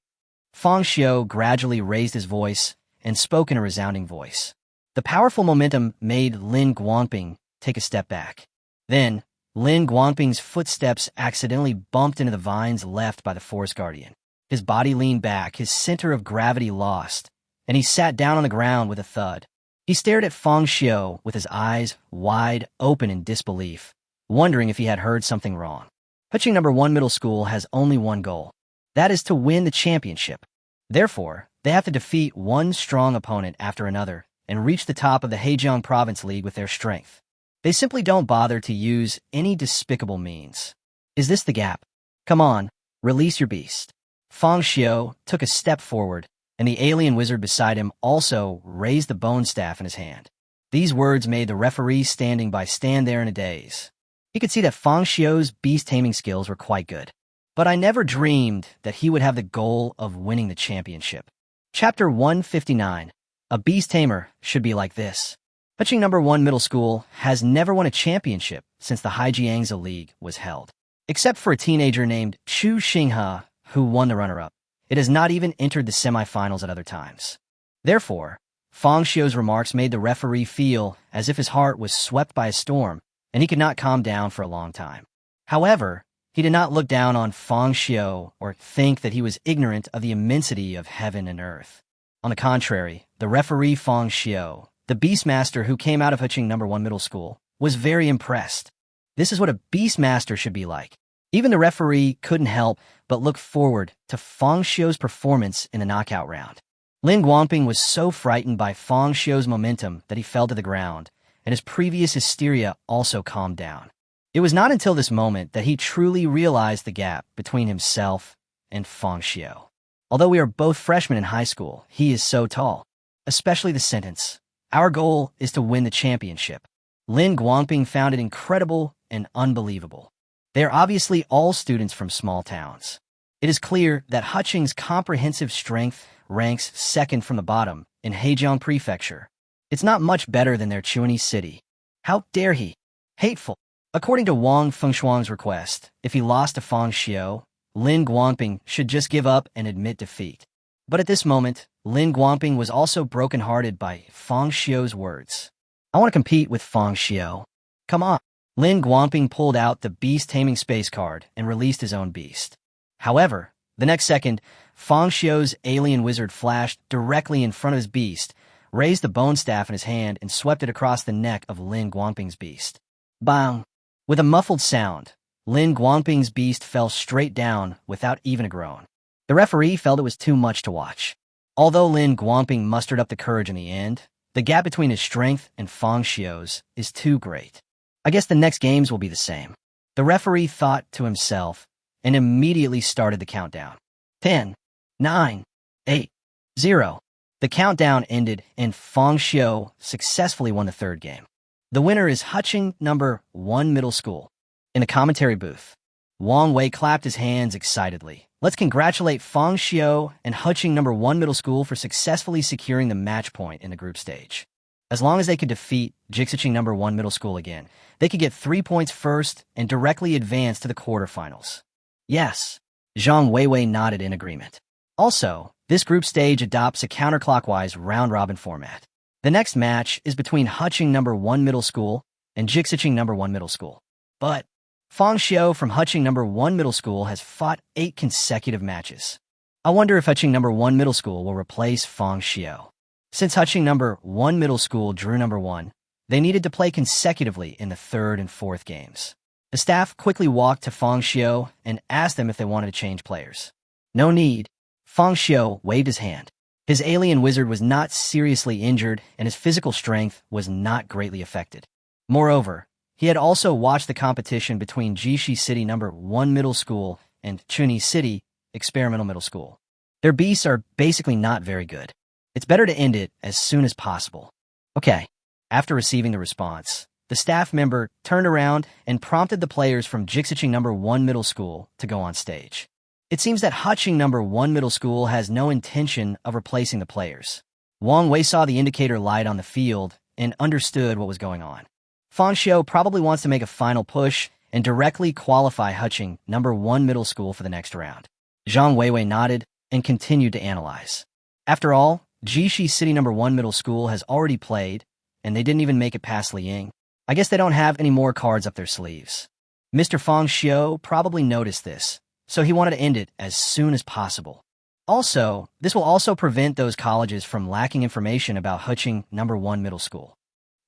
Speaker 1: Fang Xiu gradually raised his voice and spoke in a resounding voice. The powerful momentum made Lin Guangping take a step back. Then, Lin Guangping's footsteps accidentally bumped into the vines left by the Forest Guardian. His body leaned back, his center of gravity lost, and he sat down on the ground with a thud. He stared at Fang Xiu with his eyes wide open in disbelief, wondering if he had heard something wrong. Huching No. 1 Middle School has only one goal. That is to win the championship. Therefore, they have to defeat one strong opponent after another and reach the top of the Hejiang Province League with their strength. They simply don't bother to use any despicable means. Is this the gap? Come on, release your beast. Fang Xiu took a step forward, and the alien wizard beside him also raised the bone staff in his hand. These words made the referee standing by stand there in a daze. He could see that Fang Xiu's beast-taming skills were quite good. But I never dreamed that he would have the goal of winning the championship. Chapter 159. A beast tamer should be like this. Huching No. 1 Middle School has never won a championship since the Haijiangzi League was held. Except for a teenager named Chu Xinghe, who won the runner-up. It has not even entered the semifinals at other times. Therefore, Fang Xiu's remarks made the referee feel as if his heart was swept by a storm, and he could not calm down for a long time. However, he did not look down on Fang Xiu or think that he was ignorant of the immensity of heaven and earth. On the contrary, the referee Fang Xiu, the Beastmaster who came out of Huching No. 1 Middle School, was very impressed. This is what a Beastmaster should be like. Even the referee couldn't help but look forward to Fang Xiu's performance in the knockout round. Lin Guangping was so frightened by Fang Xiu's momentum that he fell to the ground, and his previous hysteria also calmed down. It was not until this moment that he truly realized the gap between himself and Fang Xiu. Although we are both freshmen in high school, he is so tall. Especially the sentence, "Our goal is to win the championship." Lin Guangping found it incredible and unbelievable. They are obviously all students from small towns. It is clear that Huching's comprehensive strength ranks second from the bottom in Hejiang Prefecture. It's not much better than their Chuanyi city. How dare he? Hateful. According to Wang Fengshuang's request, if he lost to Fang Xiu, Lin Guangping should just give up and admit defeat. But at this moment, Lin Guangping was also brokenhearted by Fang Xiu's words. "I want to compete with Fang Xiu. Come on." Lin Guangping pulled out the Beast-Taming space card and released his own beast. However, the next second, Fang Xiu's alien wizard flashed directly in front of his beast, raised the bone staff in his hand, and swept it across the neck of Lin Guangping's beast. Bang! With a muffled sound, Lin Guangping's beast fell straight down without even a groan. The referee felt it was too much to watch. Although Lin Guangping mustered up the courage in the end, the gap between his strength and Fang Xiu's is too great. I guess the next games will be the same. The referee thought to himself and immediately started the countdown. 10, 9, 8, 0. The countdown ended and Fang Xiu successfully won the third game. The winner is Huching No. 1 Middle School. In the commentary booth, Wang Wei clapped his hands excitedly. Let's congratulate Fang Xiu and Huching No. 1 Middle School for successfully securing the match point in the group stage. As long as they could defeat Jixiching No. 1 Middle School again, they could get 3 points first and directly advance to the quarterfinals. Yes, Zhang Weiwei nodded in agreement. Also, this group stage adopts a counterclockwise round-robin format. The next match is between Huching No. 1 Middle School and Jixiching No. 1 Middle School. But Fang Xiu from Huching No. 1 Middle School has fought 8 consecutive matches. I wonder if Huching No. 1 Middle School will replace Fang Xiu. Since Huching No. 1 Middle School drew No. 1, they needed to play consecutively in the third and fourth games. The staff quickly walked to Fang Xiu and asked them if they wanted to change players. No need. Fang Xiu waved his hand. His alien wizard was not seriously injured, and his physical strength was not greatly affected. Moreover, he had also watched the competition between Jishi City No. 1 Middle School and Chuni City Experimental Middle School. Their beasts are basically not very good. It's better to end it as soon as possible. Okay. After receiving the response, the staff member turned around and prompted the players from Jixiching No. 1 Middle School to go on stage. It seems that Huching No. 1 Middle School has no intention of replacing the players. Wang Wei saw the indicator light on the field and understood what was going on. Fang Xiu probably wants to make a final push and directly qualify Huching No. 1 Middle School for the next round. Zhang Weiwei nodded and continued to analyze. After all, Jishi City No. 1 Middle School has already played, and they didn't even make it past Liying. I guess they don't have any more cards up their sleeves. Mr. Fang Xiu probably noticed this, so he wanted to end it as soon as possible. Also, this will also prevent those colleges from lacking information about Huching No. 1 Middle School.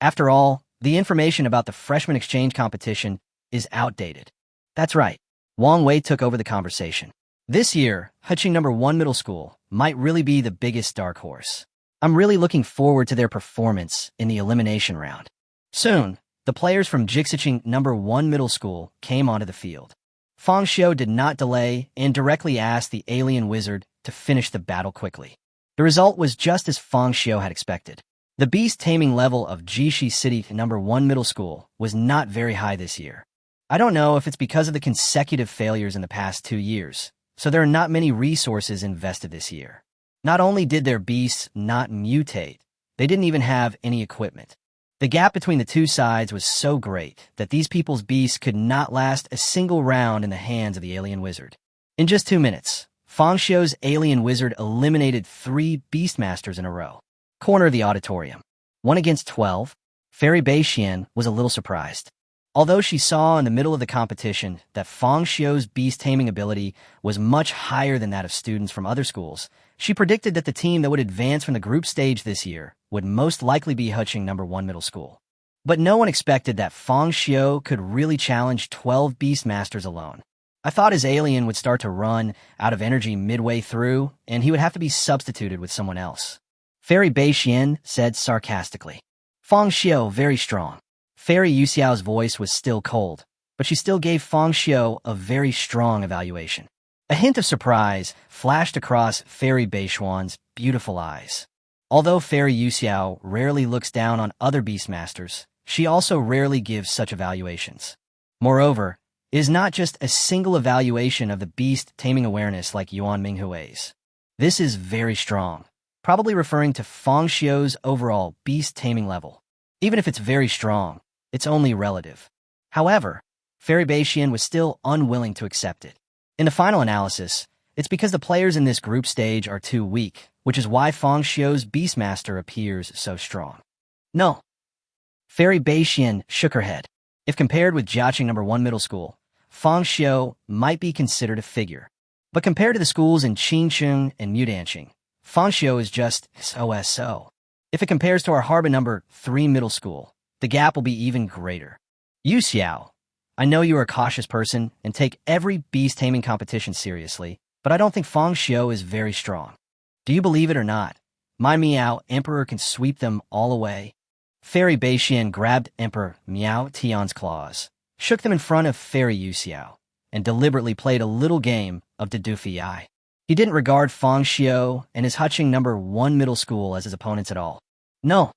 Speaker 1: After all, the information about the freshman exchange competition is outdated. That's right. Wang Wei took over the conversation. This year, Huching No. 1 Middle School might really be the biggest dark horse. I'm really looking forward to their performance in the elimination round. Soon, the players from Jixiching No. 1 Middle School came onto the field. Fang Xiu did not delay and directly asked the alien wizard to finish the battle quickly. The result was just as Fang Xiu had expected. The Beast-Taming level of Jishi City No. 1 Middle School was not very high this year. I don't know if it's because of the consecutive failures in the past 2 years, so there are not many resources invested this year. Not only did their beasts not mutate, they didn't even have any equipment. The gap between the two sides was so great that these people's beasts could not last a single round in the hands of the alien wizard. In just 2 minutes, Fang Xiu's alien wizard eliminated 3 Beastmasters in a row. Corner of the auditorium. 1 against 12, Fairy Beixian was a little surprised. Although she saw in the middle of the competition that Fang Xiu's beast-taming ability was much higher than that of students from other schools, she predicted that the team that would advance from the group stage this year would most likely be Huching No. 1 Middle School. But no one expected that Fang Xiu could really challenge 12 Beastmasters alone. I thought his alien would start to run out of energy midway through, and he would have to be substituted with someone else. Fairy Beixian said sarcastically. Fang Xiu very strong. Fairy Yuxiao's voice was still cold, but she still gave Fang Xiu a very strong evaluation. A hint of surprise flashed across Fairy Beixian's beautiful eyes. Although Fairy Yuxiao rarely looks down on other Beastmasters, she also rarely gives such evaluations. Moreover, it is not just a single evaluation of the beast-taming awareness like Yuan Minghui's. This is very strong, probably referring to Fang Xiu's overall beast-taming level. Even if it's very strong, it's only relative. However, Fairy Beixian was still unwilling to accept it. In the final analysis, it's because the players in this group stage are too weak, which is why Fang Xiu's Beastmaster appears so strong. No. Fairy Beixian shook her head. If compared with Jiaqing No. 1 Middle School, Fang Xiu might be considered a figure. But compared to the schools in Qingcheng and Mudanqing, Fang Xiu is just so. If it compares to our Harbin No. 3 Middle School, the gap will be even greater. Yu Xiao, I know you are a cautious person and take every beast-taming competition seriously, but I don't think Fang Xiu is very strong. Do you believe it or not? My Miao Emperor can sweep them all away. Fairy Beixian grabbed Emperor Miao Tian's claws, shook them in front of Fairy Yu Xiao, and deliberately played a little game of Dedufi. He didn't regard Fang Xiu and his Huching No. 1 Middle School as his opponents at all. No,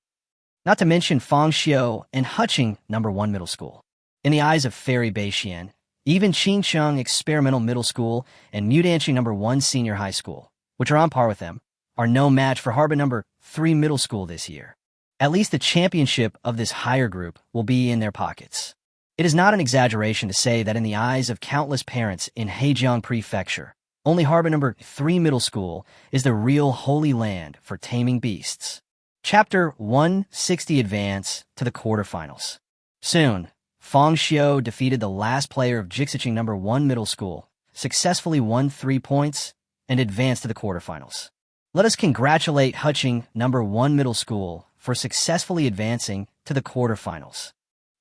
Speaker 1: not to mention Fang Xiu and Huching No. 1 Middle School. In the eyes of Fairy Beixian, Even Qingcheng Experimental Middle School and Mudanchi No. 1 Senior High School, which are on par with them, are no match for Harbin No. 3 Middle School this year. At least the championship of this higher group will be in their pockets. It is not an exaggeration to say that in the eyes of countless parents in Heijiang Prefecture, only Harbin No. 3 Middle School is the real holy land for taming beasts. Chapter 160 Advance to the quarterfinals. Soon, Fang Xiu defeated the last player of Jixiqing No. 1 Middle School, successfully won 3 points, and advanced to the quarterfinals. Let us congratulate Huqing No. 1 Middle School for successfully advancing to the quarterfinals.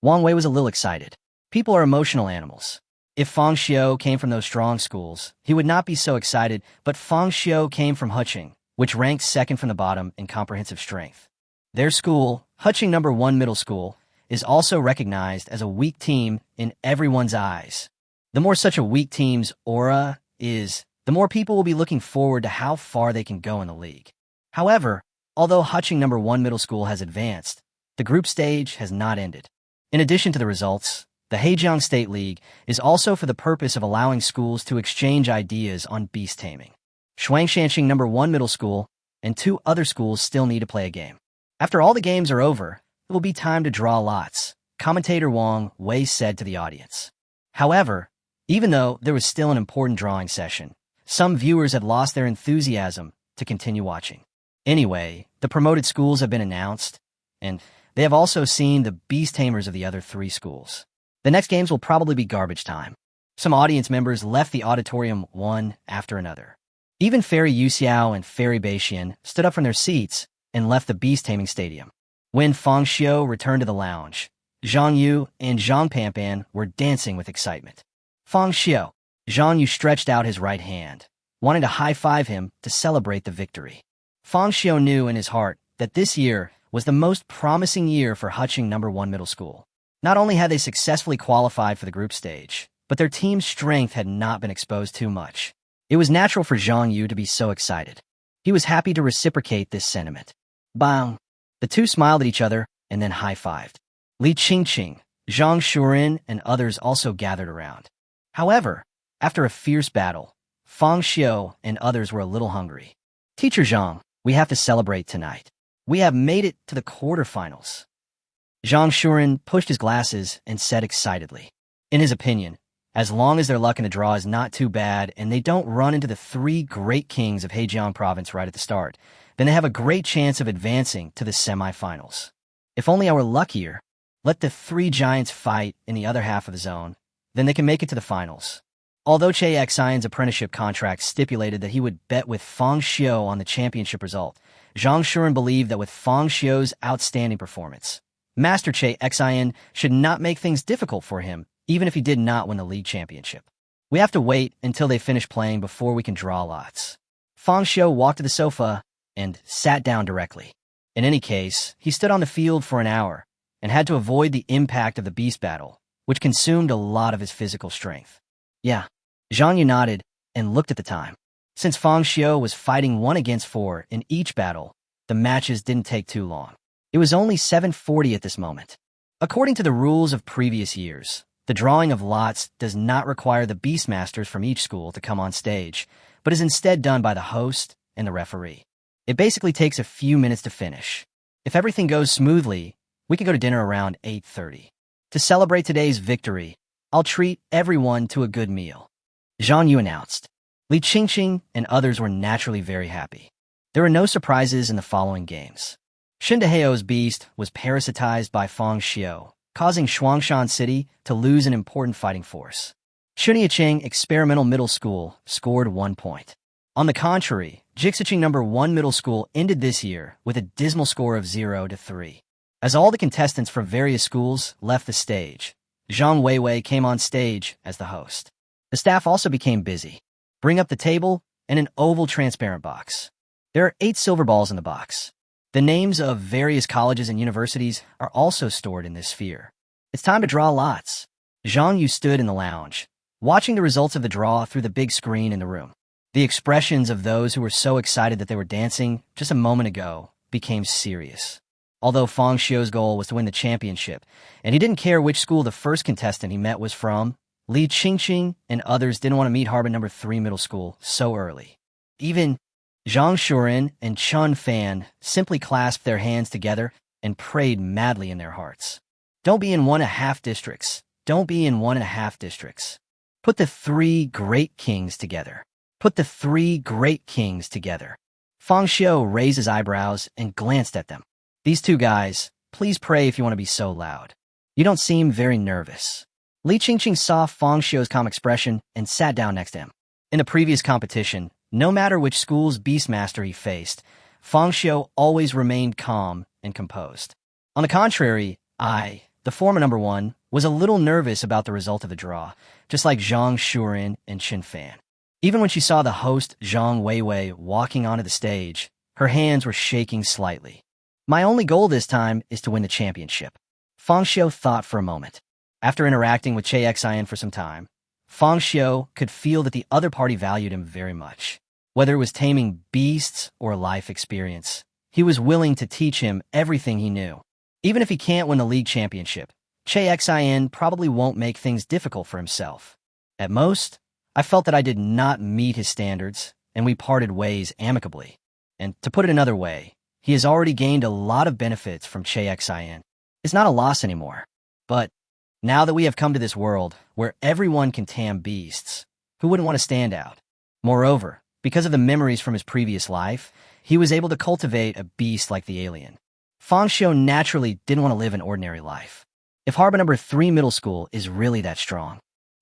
Speaker 1: Wang Wei was a little excited. People are emotional animals. If Fang Xiu came from those strong schools, he would not be so excited, but Fang Xiu came from Huqing, which ranked second from the bottom in comprehensive strength. Their school, Huqing No. 1 Middle School, is also recognized as a weak team in everyone's eyes. The more such a weak team's aura is, the more people will be looking forward to how far they can go in the league. However, although Huqing No. 1 Middle School has advanced, the group stage has not ended. In addition to the results, the Heijiang State League is also for the purpose of allowing schools to exchange ideas on beast taming. Shuangshanqing No. 1 Middle School and 2 other schools still need to play a game. After all the games are over, it will be time to draw lots, commentator Wang Wei said to the audience. However, even though there was still an important drawing session, some viewers had lost their enthusiasm to continue watching. Anyway, the promoted schools have been announced, and they have also seen the beast tamers of the other 3 schools. The next games will probably be garbage time. Some audience members left the auditorium one after another. Even Fairy Yuxiao and Fairy Beixian stood up from their seats and left the beast-taming stadium. When Fang Xiu returned to the lounge, Zhang Yu and Zhang Panpan were dancing with excitement. Fang Xiu, Zhang Yu stretched out his right hand, wanting to high-five him to celebrate the victory. Fang Xiu knew in his heart that this year was the most promising year for Huqing No. 1 Middle School. Not only had they successfully qualified for the group stage, but their team's strength had not been exposed too much. It was natural for Zhang Yu to be so excited. He was happy to reciprocate this sentiment. Bang! The two smiled at each other and then high-fived. Li Qingqing, Zhang Shuren, and others also gathered around. However, after a fierce battle, Fang Xiu and others were a little hungry. Teacher Zhang, we have to celebrate tonight. We have made it to the quarterfinals. Zhang Shuren pushed his glasses and said excitedly. In his opinion, as long as their luck in the draw is not too bad and they don't run into the 3 great kings of Heijiang province right at the start, then they have a great chance of advancing to the semifinals. If only I were luckier, let the 3 giants fight in the other half of the zone, then they can make it to the finals. Although Che Xian's apprenticeship contract stipulated that he would bet with Fang Xiu on the championship result, Zhang Shuren believed that with Fang Xiu's outstanding performance, Master Che Xian should not make things difficult for him, even if he did not win the league championship. We have to wait until they finish playing before we can draw lots. Fang Xiu walked to the sofa and sat down directly. In any case, he stood on the field for an hour and had to avoid the impact of the beast battle, which consumed a lot of his physical strength. Yeah, Zhang Yu nodded and looked at the time. Since Fang Xiu was fighting 1 against 4 in each battle, the matches didn't take too long. It was only 7:40 at this moment. According to the rules of previous years, the drawing of lots does not require the Beastmasters from each school to come on stage, but is instead done by the host and the referee. It basically takes a few minutes to finish. If everything goes smoothly, we can go to dinner around 8:30. To celebrate today's victory, I'll treat everyone to a good meal. Zhang Yu announced. Li Qingqing and others were naturally very happy. There were no surprises in the following games. Shindaheo's beast was parasitized by Fang Xiu, causing Shuangshan City to lose an important fighting force. Chuniacheng Experimental Middle School scored 1 point. On the contrary, Jixiqing No. 1 Middle School ended this year with a dismal score of 0-3. As all the contestants from various schools left the stage, Zhang Weiwei came on stage as the host. The staff also became busy. Bring up the table and an oval transparent box. There are 8 silver balls in the box. The names of various colleges and universities are also stored in this sphere. It's time to draw lots. Zhang Yu stood in the lounge, watching the results of the draw through the big screen in the room. The expressions of those who were so excited that they were dancing just a moment ago became serious. Although Fang Xiu's goal was to win the championship, and he didn't care which school the first contestant he met was from, Li Qingqing and others didn't want to meet Harbin number 3 middle school so early. Even Zhang Shuren and Chun Fan simply clasped their hands together and prayed madly in their hearts. Don't be in 1.5 districts. Don't be in 1.5 districts. Put the 3 great kings together. Put the 3 great kings together. Fang Xiu raised his eyebrows and glanced at them. These 2 guys, please pray if you want to be so loud. You don't seem very nervous. Li Qingqing saw Fang Xiu's calm expression and sat down next to him. In the previous competition, no matter which school's beastmaster he faced, Fang Xiu always remained calm and composed. On the contrary, the former number 1, was a little nervous about the result of the draw, just like Zhang Shuren and Qin Fan. Even when she saw the host Zhang Weiwei walking onto the stage, her hands were shaking slightly. My only goal this time is to win the championship. Fang Xiu thought for a moment. After interacting with Che Xian for some time, Fang Xiu could feel that the other party valued him very much. Whether it was taming beasts or life experience, he was willing to teach him everything he knew. Even if he can't win the league championship, Che Xian probably won't make things difficult for himself. At most, I felt that I did not meet his standards, and we parted ways amicably. And to put it another way, he has already gained a lot of benefits from Che Xian. It's not a loss anymore. But now that we have come to this world where everyone can tame beasts, who wouldn't want to stand out? Moreover, because of the memories from his previous life, he was able to cultivate a beast like the alien. Fang Xiu naturally didn't want to live an ordinary life. If Harbin number 3 middle school is really that strong,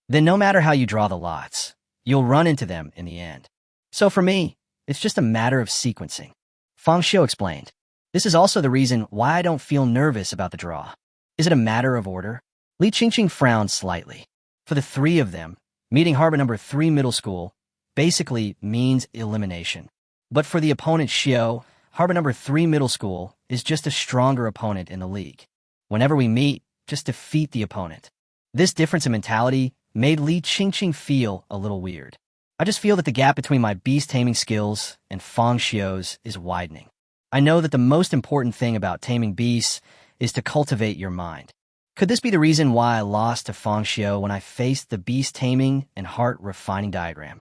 Speaker 1: then no matter how you draw the lots, you'll run into them in the end. So for me, it's just a matter of sequencing. Fang Xiu explained. This is also the reason why I don't feel nervous about the draw. Is it a matter of order? Li Qingqing frowned slightly. For the 3 of them, meeting Harbin number 3 middle school basically means elimination. But for the opponent Xiu, Harbin number 3 middle school is just a stronger opponent in the league. Whenever we meet, just defeat the opponent. This difference in mentality made Li Qingqing feel a little weird. I just feel that the gap between my beast-taming skills and Fang Xiu's is widening. I know that the most important thing about taming beasts is to cultivate your mind. Could this be the reason why I lost to Fang Xiu when I faced the beast-taming and heart-refining diagram?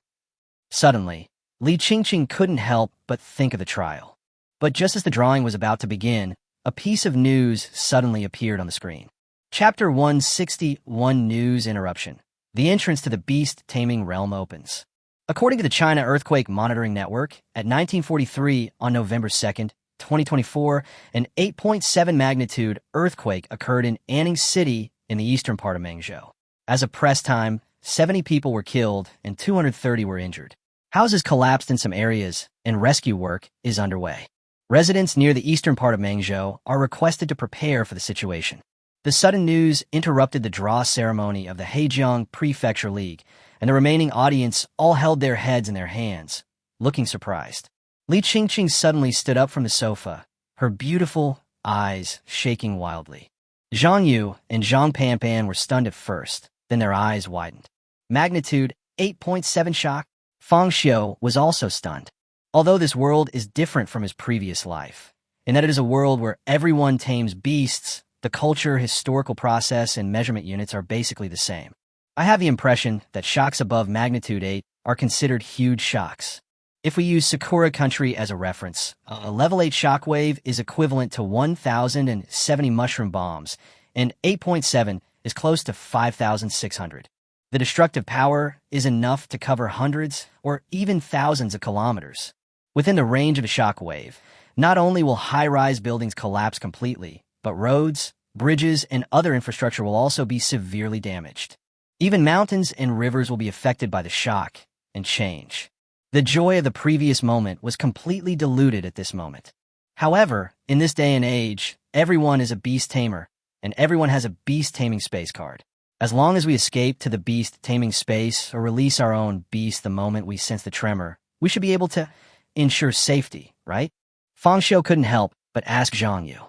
Speaker 1: Suddenly, Li Qingqing couldn't help but think of the trial. But just as the drawing was about to begin, a piece of news suddenly appeared on the screen. Chapter 161 News Interruption. The entrance to the beast-taming realm opens. According to the China Earthquake Monitoring Network, at 1943 on November 2nd, 2024, an 8.7 magnitude earthquake occurred in Anning City in the eastern part of Mangzhou. As of press time, 70 people were killed and 230 were injured. Houses collapsed in some areas, and rescue work is underway. Residents near the eastern part of Mangzhou are requested to prepare for the situation. The sudden news interrupted the draw ceremony of the Hejiang Prefecture League, and the remaining audience all held their heads in their hands, looking surprised. Li Qingqing suddenly stood up from the sofa, her beautiful eyes shaking wildly. Zhang Yu and Zhang Panpan were stunned at first, then their eyes widened. Magnitude 8.7 shock. Fang Xiu was also stunned. Although this world is different from his previous life, in that it is a world where everyone tames beasts, the culture, historical process, and measurement units are basically the same. I have the impression that shocks above magnitude 8 are considered huge shocks. If we use Sakura country as a reference, a level 8 shockwave is equivalent to 1,070 mushroom bombs, and 8.7 is close to 5,600. The destructive power is enough to cover hundreds or even thousands of kilometers. Within the range of a shockwave, not only will high-rise buildings collapse completely, but roads, bridges, and other infrastructure will also be severely damaged. Even mountains and rivers will be affected by the shock and change. The joy of the previous moment was completely diluted at this moment. However, in this day and age, everyone is a beast tamer, and everyone has a beast-taming space card. As long as we escape to the beast-taming space or release our own beast the moment we sense the tremor, we should be able to ensure safety, right? Fang Xiu couldn't help but ask Zhang Yu.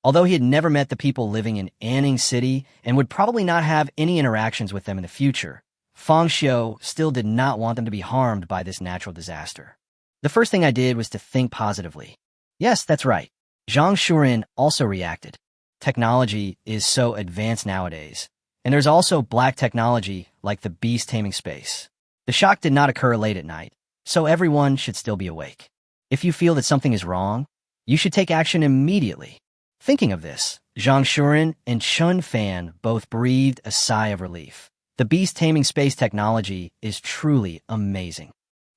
Speaker 1: Although he had never met the people living in Anning City and would probably not have any interactions with them in the future, Fang Xiu still did not want them to be harmed by this natural disaster. The first thing I did was to think positively. Yes, that's right. Zhang Shuren also reacted. Technology is so advanced nowadays, And there's also black technology like the Beast-Taming space. The shock did not occur late at night, so everyone should still be awake. If you feel that something is wrong, you should take action immediately. Thinking of this, Zhang Shuren and Chun Fan both breathed a sigh of relief. The Beast-Taming space technology is truly amazing.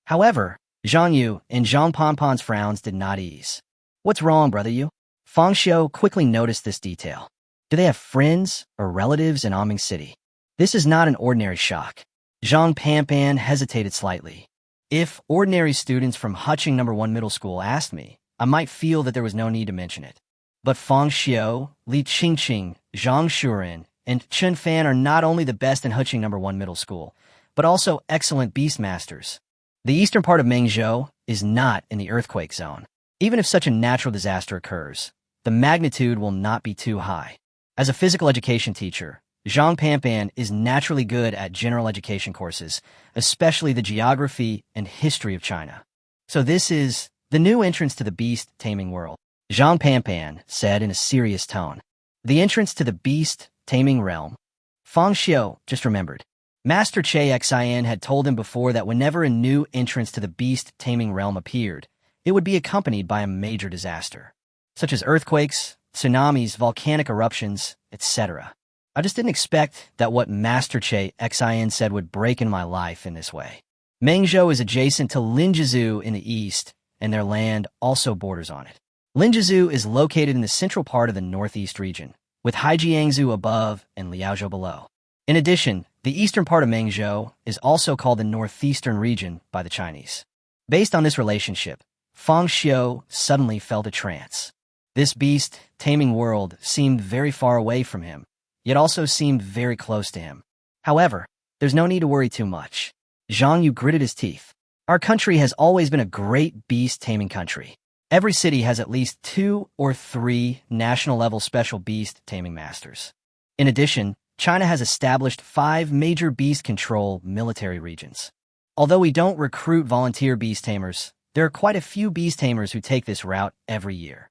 Speaker 1: However, Zhang Yu and Zhang Ponpon's frowns did not ease. What's wrong, brother Yu? Fang Xiu quickly noticed this detail. Do they have friends or relatives in Aming City? This is not an ordinary shock. Zhang Panpan hesitated slightly. If ordinary students from Huching No. 1 Middle School asked me, I might feel that there was no need to mention it. But Fang Xiu, Li Qingqing, Zhang Shuren, and Chun Fan are not only the best in Huching No. 1 Middle School, but also excellent beastmasters. The eastern part of Mengzhou is not in the earthquake zone. Even if such a natural disaster occurs, the magnitude will not be too high. As a physical education teacher, Zhang Panpan is naturally good at general education courses, especially the geography and history of China. So this is the new entrance to the beast-taming world. Zhang Panpan said in a serious tone. The entrance to the beast-taming realm. Fang Xiu just remembered. Master Che Xin had told him before that whenever a new entrance to the beast-taming realm appeared, it would be accompanied by a major disaster, such as earthquakes, tsunamis, volcanic eruptions, etc. I just didn't expect that what Master Che Xin said would break in my life in this way. Mengzhou is adjacent to Linjizu in the east, and their land also borders on it. Linjizu is located in the central part of the northeast region, with Haijiangzhou above and Liaozhou below. In addition, the eastern part of Mengzhou is also called the northeastern region by the Chinese. Based on this relationship, Fang Xiu suddenly felt a trance. This beast-taming world seemed very far away from him, yet also seemed very close to him. However, there's no need to worry too much. Zhang Yu gritted his teeth. Our country has always been a great beast-taming country. Every city has at least 2 or 3 national-level special beast-taming masters. In addition, China has established 5 major beast control military regions. Although we don't recruit volunteer beast tamers, there are quite a few beast tamers who take this route every year.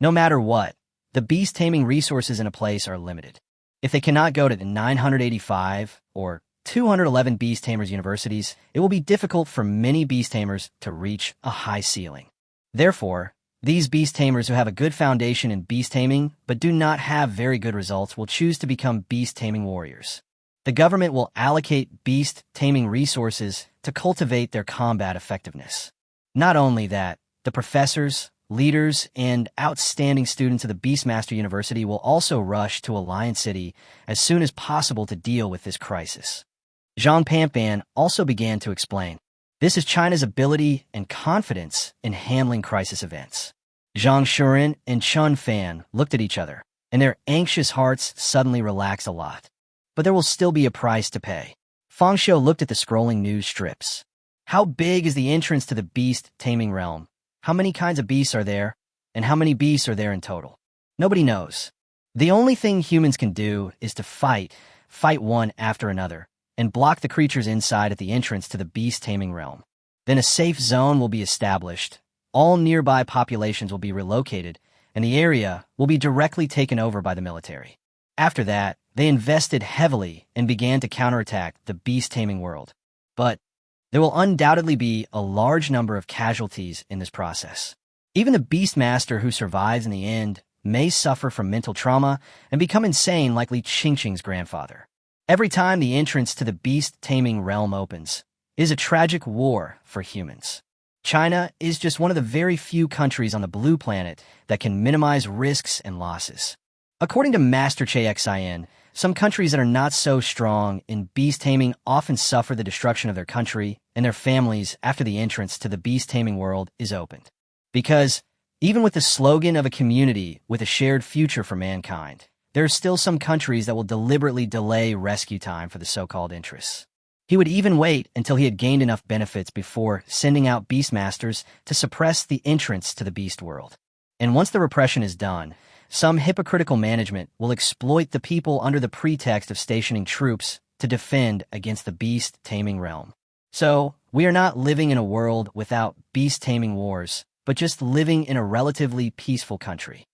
Speaker 1: No matter what, the beast taming resources in a place are limited. If they cannot go to the 985 or 211 beast tamers universities, it will be difficult for many beast tamers to reach a high ceiling. Therefore, these beast tamers who have a good foundation in beast taming but do not have very good results will choose to become beast taming warriors. The government will allocate beast taming resources to cultivate their combat effectiveness. Not only that, the professors, leaders, and outstanding students of the Beastmaster University will also rush to Alliance City as soon as possible to deal with this crisis. Zhang Panpan also began to explain. This is China's ability and confidence in handling crisis events. Zhang Shuren and Chun Fan looked at each other, and their anxious hearts suddenly relaxed a lot. But there will still be a price to pay. Fang Xiu looked at the scrolling news strips. How big is the entrance to the beast-taming realm? How many kinds of beasts are there? And how many beasts are there in total? Nobody knows. The only thing humans can do is to fight one after another, and block the creatures inside at the entrance to the beast-taming realm. Then a safe zone will be established, all nearby populations will be relocated, and the area will be directly taken over by the military. After that, they invested heavily and began to counterattack the beast-taming world. But there will undoubtedly be a large number of casualties in this process. Even the Beastmaster who survives in the end may suffer from mental trauma and become insane like Li Qingqing's grandfather. Every time the entrance to the beast-taming realm opens, it is a tragic war for humans. China is just one of the very few countries on the blue planet that can minimize risks and losses. According to Master Che Xin, some countries that are not so strong in beast-taming often suffer the destruction of their country and their families after the entrance to the beast-taming world is opened. Because, even with the slogan of a community with a shared future for mankind, there are still some countries that will deliberately delay rescue time for the so-called interests. He would even wait until he had gained enough benefits before sending out beastmasters to suppress the entrance to the beast world. And once the repression is done, some hypocritical management will exploit the people under the pretext of stationing troops to defend against the beast-taming realm. So, we are not living in a world without beast-taming wars, but just living in a relatively peaceful country.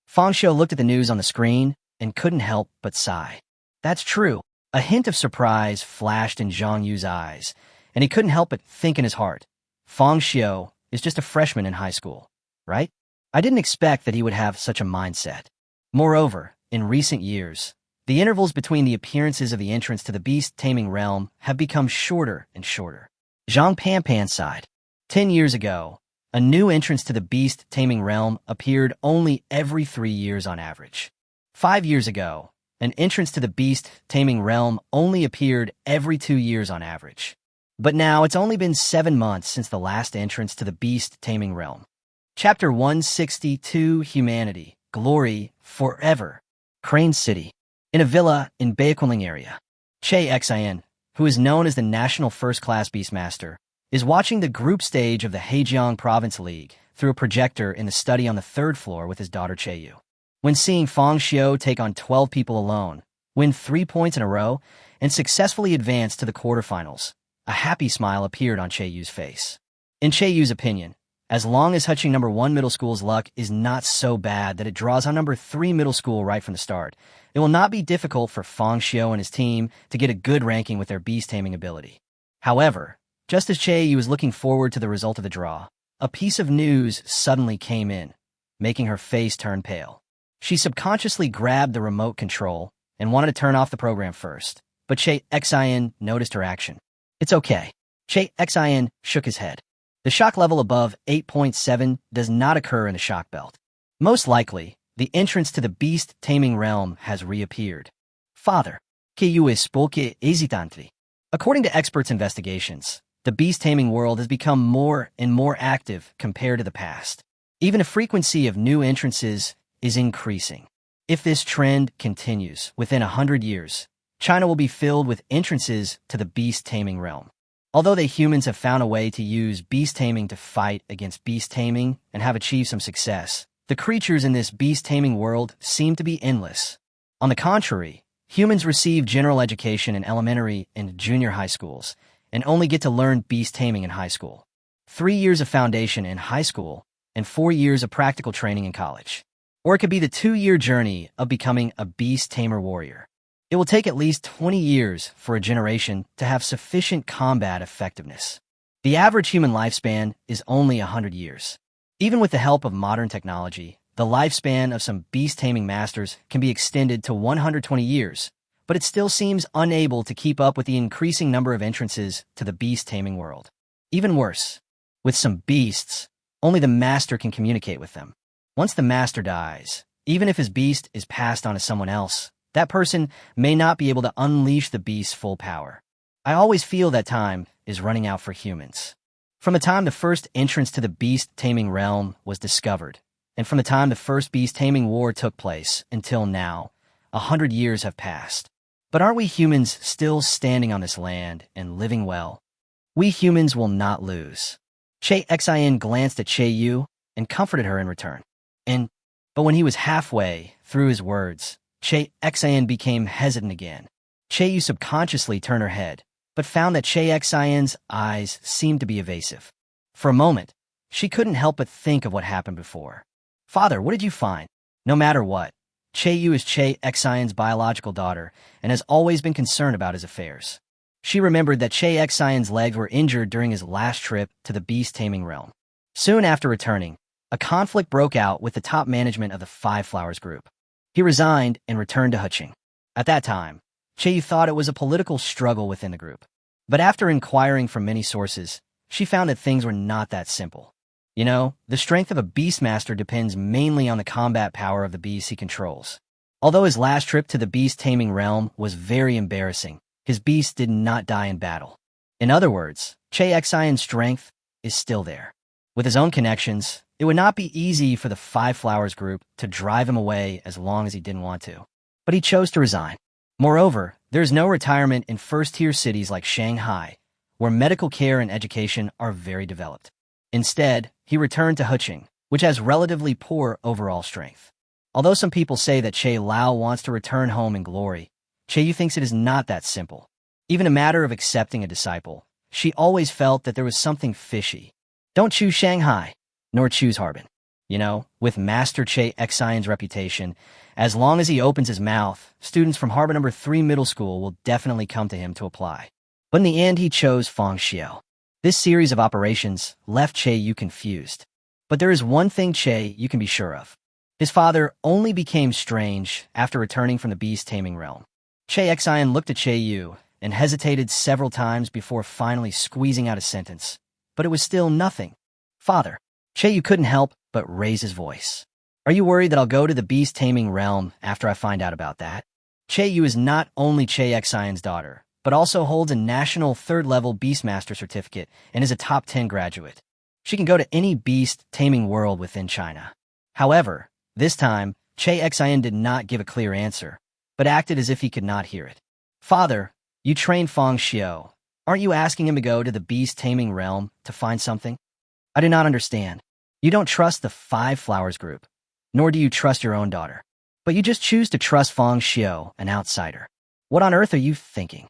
Speaker 1: Fang Xiu looked at the news on the screen and couldn't help but sigh. That's true. A hint of surprise flashed in Zhang Yu's eyes, and he couldn't help but think in his heart, Fang Xiu is just a freshman in high school, right? I didn't expect that he would have such a mindset. Moreover, in recent years, the intervals between the appearances of the entrance to the beast-taming realm have become shorter and shorter. Zhang Panpan sighed. 10 years ago, a new entrance to the beast-taming realm appeared only every 3 years on average. 5 years ago, an entrance to the beast-taming realm only appeared every 2 years on average. But now it's only been 7 months since the last entrance to the beast-taming realm. Chapter 162, Humanity, Glory, Forever. Crane City. In a villa in Baequanling area, Che Xian, who is known as the National First-Class Beastmaster, is watching the group stage of the Hejiang Province League through a projector in the study on the 3rd floor with his daughter Yu. When seeing Fang Xiu take on 12 people alone, win 3 points in a row, and successfully advance to the quarterfinals, a happy smile appeared on Yu's face. In Yu's opinion, as long as Huching No. 1 Middle School's luck is not so bad that it draws on No. 3 Middle School right from the start, it will not be difficult for Fang Xiu and his team to get a good ranking with their beast-taming ability. However, just as Yu was looking forward to the result of the draw, a piece of news suddenly came in, making her face turn pale. She subconsciously grabbed the remote control and wanted to turn off the program first, but Che Xian noticed her action. It's okay. Che Xian shook his head. The shock level above 8.7 does not occur in the shock belt. Most likely, the entrance to the beast-taming realm has reappeared. Father, que you explique hesitantly. According to experts' investigations, the beast-taming world has become more and more active compared to the past. Even the frequency of new entrances is increasing. If this trend continues, within 100 years, China will be filled with entrances to the beast-taming realm. Although the humans have found a way to use beast-taming to fight against beast-taming and have achieved some success, the creatures in this beast-taming world seem to be endless. On the contrary, humans receive general education in elementary and junior high schools and only get to learn beast-taming in high school. 3 years of foundation in high school and 4 years of practical training in college. Or it could be the 2-year journey of becoming a beast-tamer warrior. It will take at least 20 years for a generation to have sufficient combat effectiveness. The average human lifespan is only 100 years. Even with the help of modern technology, the lifespan of some beast-taming masters can be extended to 120 years, but it still seems unable to keep up with the increasing number of entrances to the beast-taming world. Even worse, with some beasts, only the master can communicate with them. Once the master dies, even if his beast is passed on to someone else, that person may not be able to unleash the beast's full power. I always feel that time is running out for humans. From the time the first entrance to the beast-taming realm was discovered, and from the time the first beast-taming war took place until now, 100 years have passed. But aren't we humans still standing on this land and living well? We humans will not lose. Che Xian glanced at Yu and comforted her in return. But when he was halfway through his words, Che Xian became hesitant again. Yu subconsciously turned her head, but found that Che Xian's eyes seemed to be evasive. For a moment, she couldn't help but think of what happened before. Father, what did you find? No matter what, Yu is Che Xian's biological daughter and has always been concerned about his affairs. She remembered that Che Xian's legs were injured during his last trip to the beast-taming realm. Soon after returning, a conflict broke out with the top management of the Five Flowers group. He resigned and returned to Huching. At that time, Yu thought it was a political struggle within the group. But after inquiring from many sources, she found that things were not that simple. You know, the strength of a beastmaster depends mainly on the combat power of the beasts he controls. Although his last trip to the beast-taming realm was very embarrassing, his beast did not die in battle. In other words, Che Xian's strength is still there. With his own connections, it would not be easy for the Five Flowers group to drive him away as long as he didn't want to. But he chose to resign. Moreover, there is no retirement in first-tier cities like Shanghai, where medical care and education are very developed. Instead, he returned to Huching, which has relatively poor overall strength. Although some people say that Che Lao wants to return home in glory, Yu thinks it is not that simple. Even a matter of accepting a disciple, she always felt that there was something fishy. Don't choose Shanghai, nor choose Harbin. With Master Che Xian's reputation, as long as he opens his mouth, students from Harbor Number 3 Middle School will definitely come to him to apply. But in the end, he chose Fang Xiu. This series of operations left Che Yu confused. But there is one thing Che Yu can be sure of. His father only became strange after returning from the Beast-Taming realm. Che Xian looked at Che Yu and hesitated several times before finally squeezing out a sentence. But it was still nothing. Father. Che Yu couldn't help but raise his voice. Are you worried that I'll go to the Beast-Taming realm after I find out about that? Che Yu is not only Che Xian's daughter, but also holds a national third-level Beastmaster certificate and is a top 10 graduate. She can go to any Beast-Taming world within China. However, this time, Che Xian did not give a clear answer, but acted as if he could not hear it. Father, you trained Fang Xiu. Aren't you asking him to go to the Beast-Taming realm to find something? I do not understand. You don't trust the Five Flowers group, nor do you trust your own daughter. But you just choose to trust Fang Xiu, an outsider. What on earth are you thinking?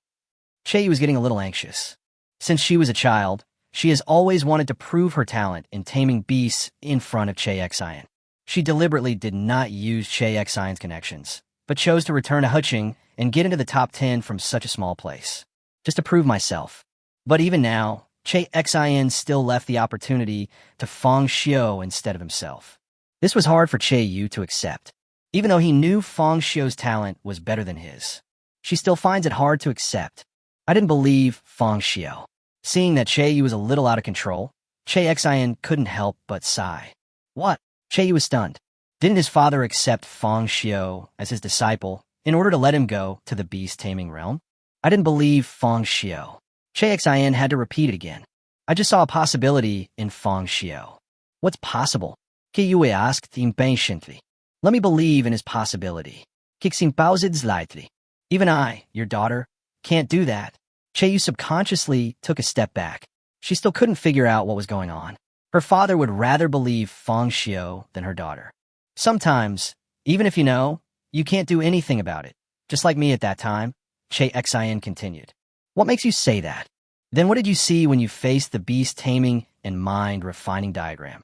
Speaker 1: Che Yu was getting a little anxious. Since she was a child, she has always wanted to prove her talent in taming beasts in front of Che Xian. She deliberately did not use Che Xian's connections, but chose to return to Huqing and get into the top 10 from such a small place, just to prove myself. But even now, Che Xian still left the opportunity to Fang Xiu instead of himself. This was hard for Che Yu to accept. Even though he knew Fang Xiu's talent was better than his, she still finds it hard to accept. I didn't believe Fang Xiu. Seeing that Che Yu was a little out of control, Che Xian couldn't help but sigh. What? Che Yu was stunned. Didn't his father accept Fang Xiu as his disciple in order to let him go to the Beast-Taming realm? I didn't believe Fang Xiu. Che Xian had to repeat it again. I just saw a possibility in Fang Xiu. What's possible? Che Yu asked impatiently. Let me believe in his possibility. Lightly. Even I, your daughter, can't do that. Che Yu subconsciously took a step back. She still couldn't figure out what was going on. Her father would rather believe Fang Xiu than her daughter. Sometimes, even if you know, you can't do anything about it. Just like me at that time, Che Xian continued. What makes you say that? Then what did you see when you faced the Beast-Taming and mind-refining diagram?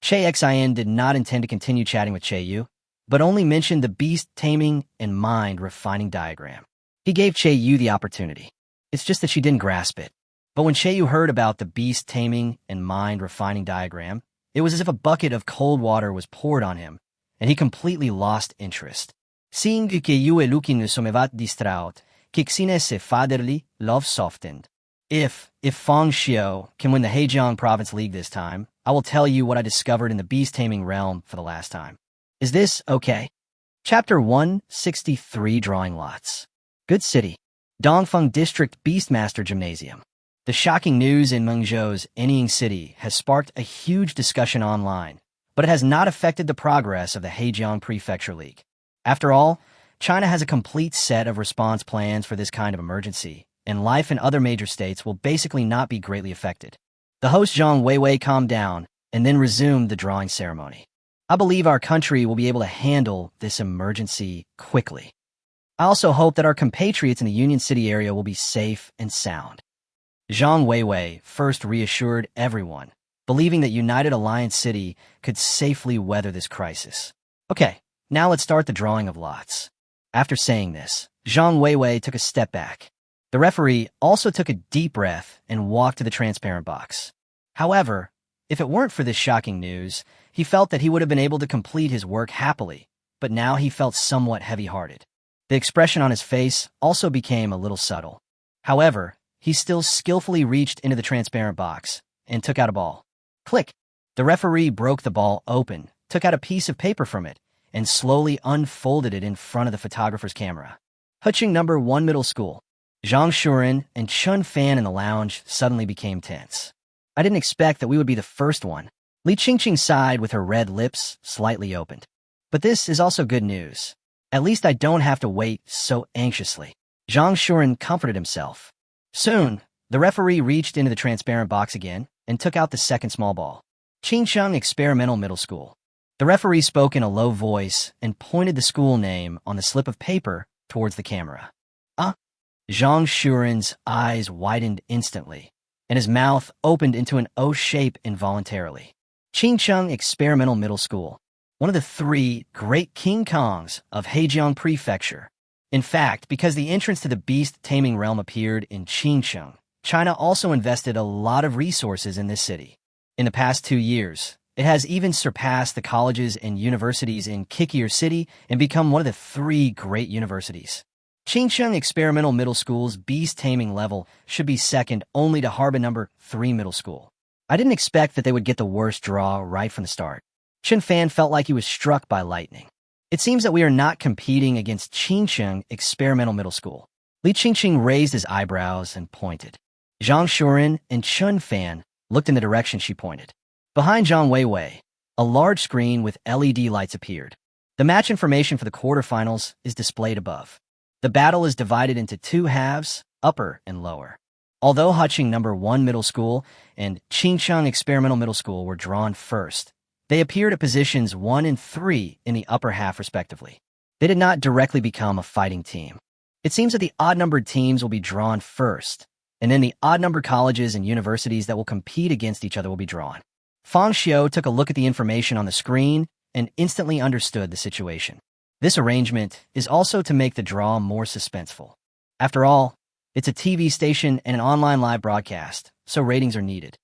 Speaker 1: Che Xian did not intend to continue chatting with Che Yu, but only mentioned the Beast-Taming and mind-refining diagram. He gave Che Yu the opportunity. It's just that she didn't grasp it. But when Che Yu heard about the Beast-Taming and mind-refining diagram, it was as if a bucket of cold water was poured on him, and he completely lost interest. Seeing que Yu looking somevat distraut, Kixine se fatherly, love softened. If Fang Xiu can win the Hejiang Province League this time, I will tell you what I discovered in the Beast-Taming realm for the last time. Is this okay? Chapter 163 Drawing Lots. Good City. Dongfeng District Beastmaster Gymnasium. The shocking news in Mengzhou's Anying City has sparked a huge discussion online, but it has not affected the progress of the Hejiang Prefecture League. After all, China has a complete set of response plans for this kind of emergency, and life in other major states will basically not be greatly affected. The host Zhang Weiwei calmed down and then resumed the drawing ceremony. I believe our country will be able to handle this emergency quickly. I also hope that our compatriots in the Union City area will be safe and sound. Zhang Weiwei first reassured everyone, believing that United Alliance City could safely weather this crisis. Okay, now let's start the drawing of lots. After saying this, Zhang Weiwei took a step back. The referee also took a deep breath and walked to the transparent box. However, if it weren't for this shocking news, he felt that he would have been able to complete his work happily, but now he felt somewhat heavy-hearted. The expression on his face also became a little subtle. However, he still skillfully reached into the transparent box and took out a ball. Click! The referee broke the ball open, took out a piece of paper from it, and slowly unfolded it in front of the photographer's camera. Huqing number 1 Middle School. Zhang Shuren and Chun Fan in the lounge suddenly became tense. I didn't expect that we would be the first one. Li Qingqing sighed with her red lips slightly opened. But this is also good news. At least I don't have to wait so anxiously. Zhang Shuren comforted himself. Soon, the referee reached into the transparent box again and took out the second small ball. Qingcheng Experimental Middle School. The referee spoke in a low voice and pointed the school name on the slip of paper towards the camera. Zhang Shuren's eyes widened instantly, and his mouth opened into an O shape involuntarily. Qingcheng Experimental Middle School, one of the three great King Kongs of Hejiang Prefecture. In fact, because the entrance to the Beast-Taming realm appeared in Qingcheng, China also invested a lot of resources in this city. In the past 2 years, it has even surpassed the colleges and universities in Kikier City and become one of the 3 great universities. Qingcheng Experimental Middle School's Beast-Taming level should be second only to Harbin No. 3 Middle School. I didn't expect that they would get the worst draw right from the start. Chen Fan felt like he was struck by lightning. It seems that we are not competing against Qingcheng Experimental Middle School. Li Qingqing raised his eyebrows and pointed. Zhang Shuren and Chen Fan looked in the direction she pointed. Behind Zhang Weiwei, a large screen with LED lights appeared. The match information for the quarterfinals is displayed above. The battle is divided into 2 halves, upper and lower. Although Huqing No. 1 Middle School and Qingcheng Experimental Middle School were drawn first, they appeared at positions 1 and 3 in the upper half respectively. They did not directly become a fighting team. It seems that the odd-numbered teams will be drawn first, and then the odd-numbered colleges and universities that will compete against each other will be drawn. Fang Xiu took a look at the information on the screen and instantly understood the situation. This arrangement is also to make the draw more suspenseful. After all, it's a TV station and an online live broadcast, so ratings are needed.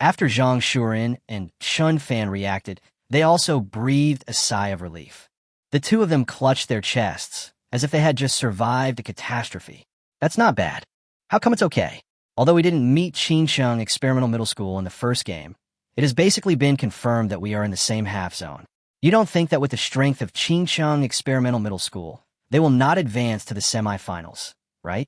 Speaker 1: After Zhang Shuren and Chen Fan reacted, they also breathed a sigh of relief. The 2 of them clutched their chests, as if they had just survived a catastrophe. That's not bad. How come it's okay? Although we didn't meet Qingcheng Experimental Middle School in the first game, it has basically been confirmed that we are in the same half zone. You don't think that with the strength of Qingcheng Experimental Middle School, they will not advance to the semifinals, right?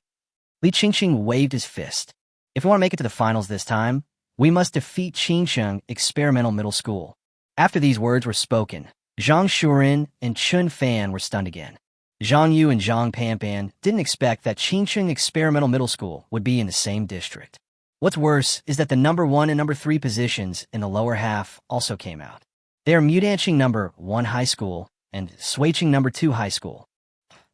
Speaker 1: Li Qingqing waved his fist. If we want to make it to the finals this time, we must defeat Qingcheng Experimental Middle School. After these words were spoken, Zhang Shuren and Chen Fan were stunned again. Zhang Yu and Zhang Panpan didn't expect that Qingcheng Experimental Middle School would be in the same district. What's worse is that the No. 1 and No. 3 positions in the lower half also came out. They are Mudanqing No. 1 High School and Suiqing No. 2 High School.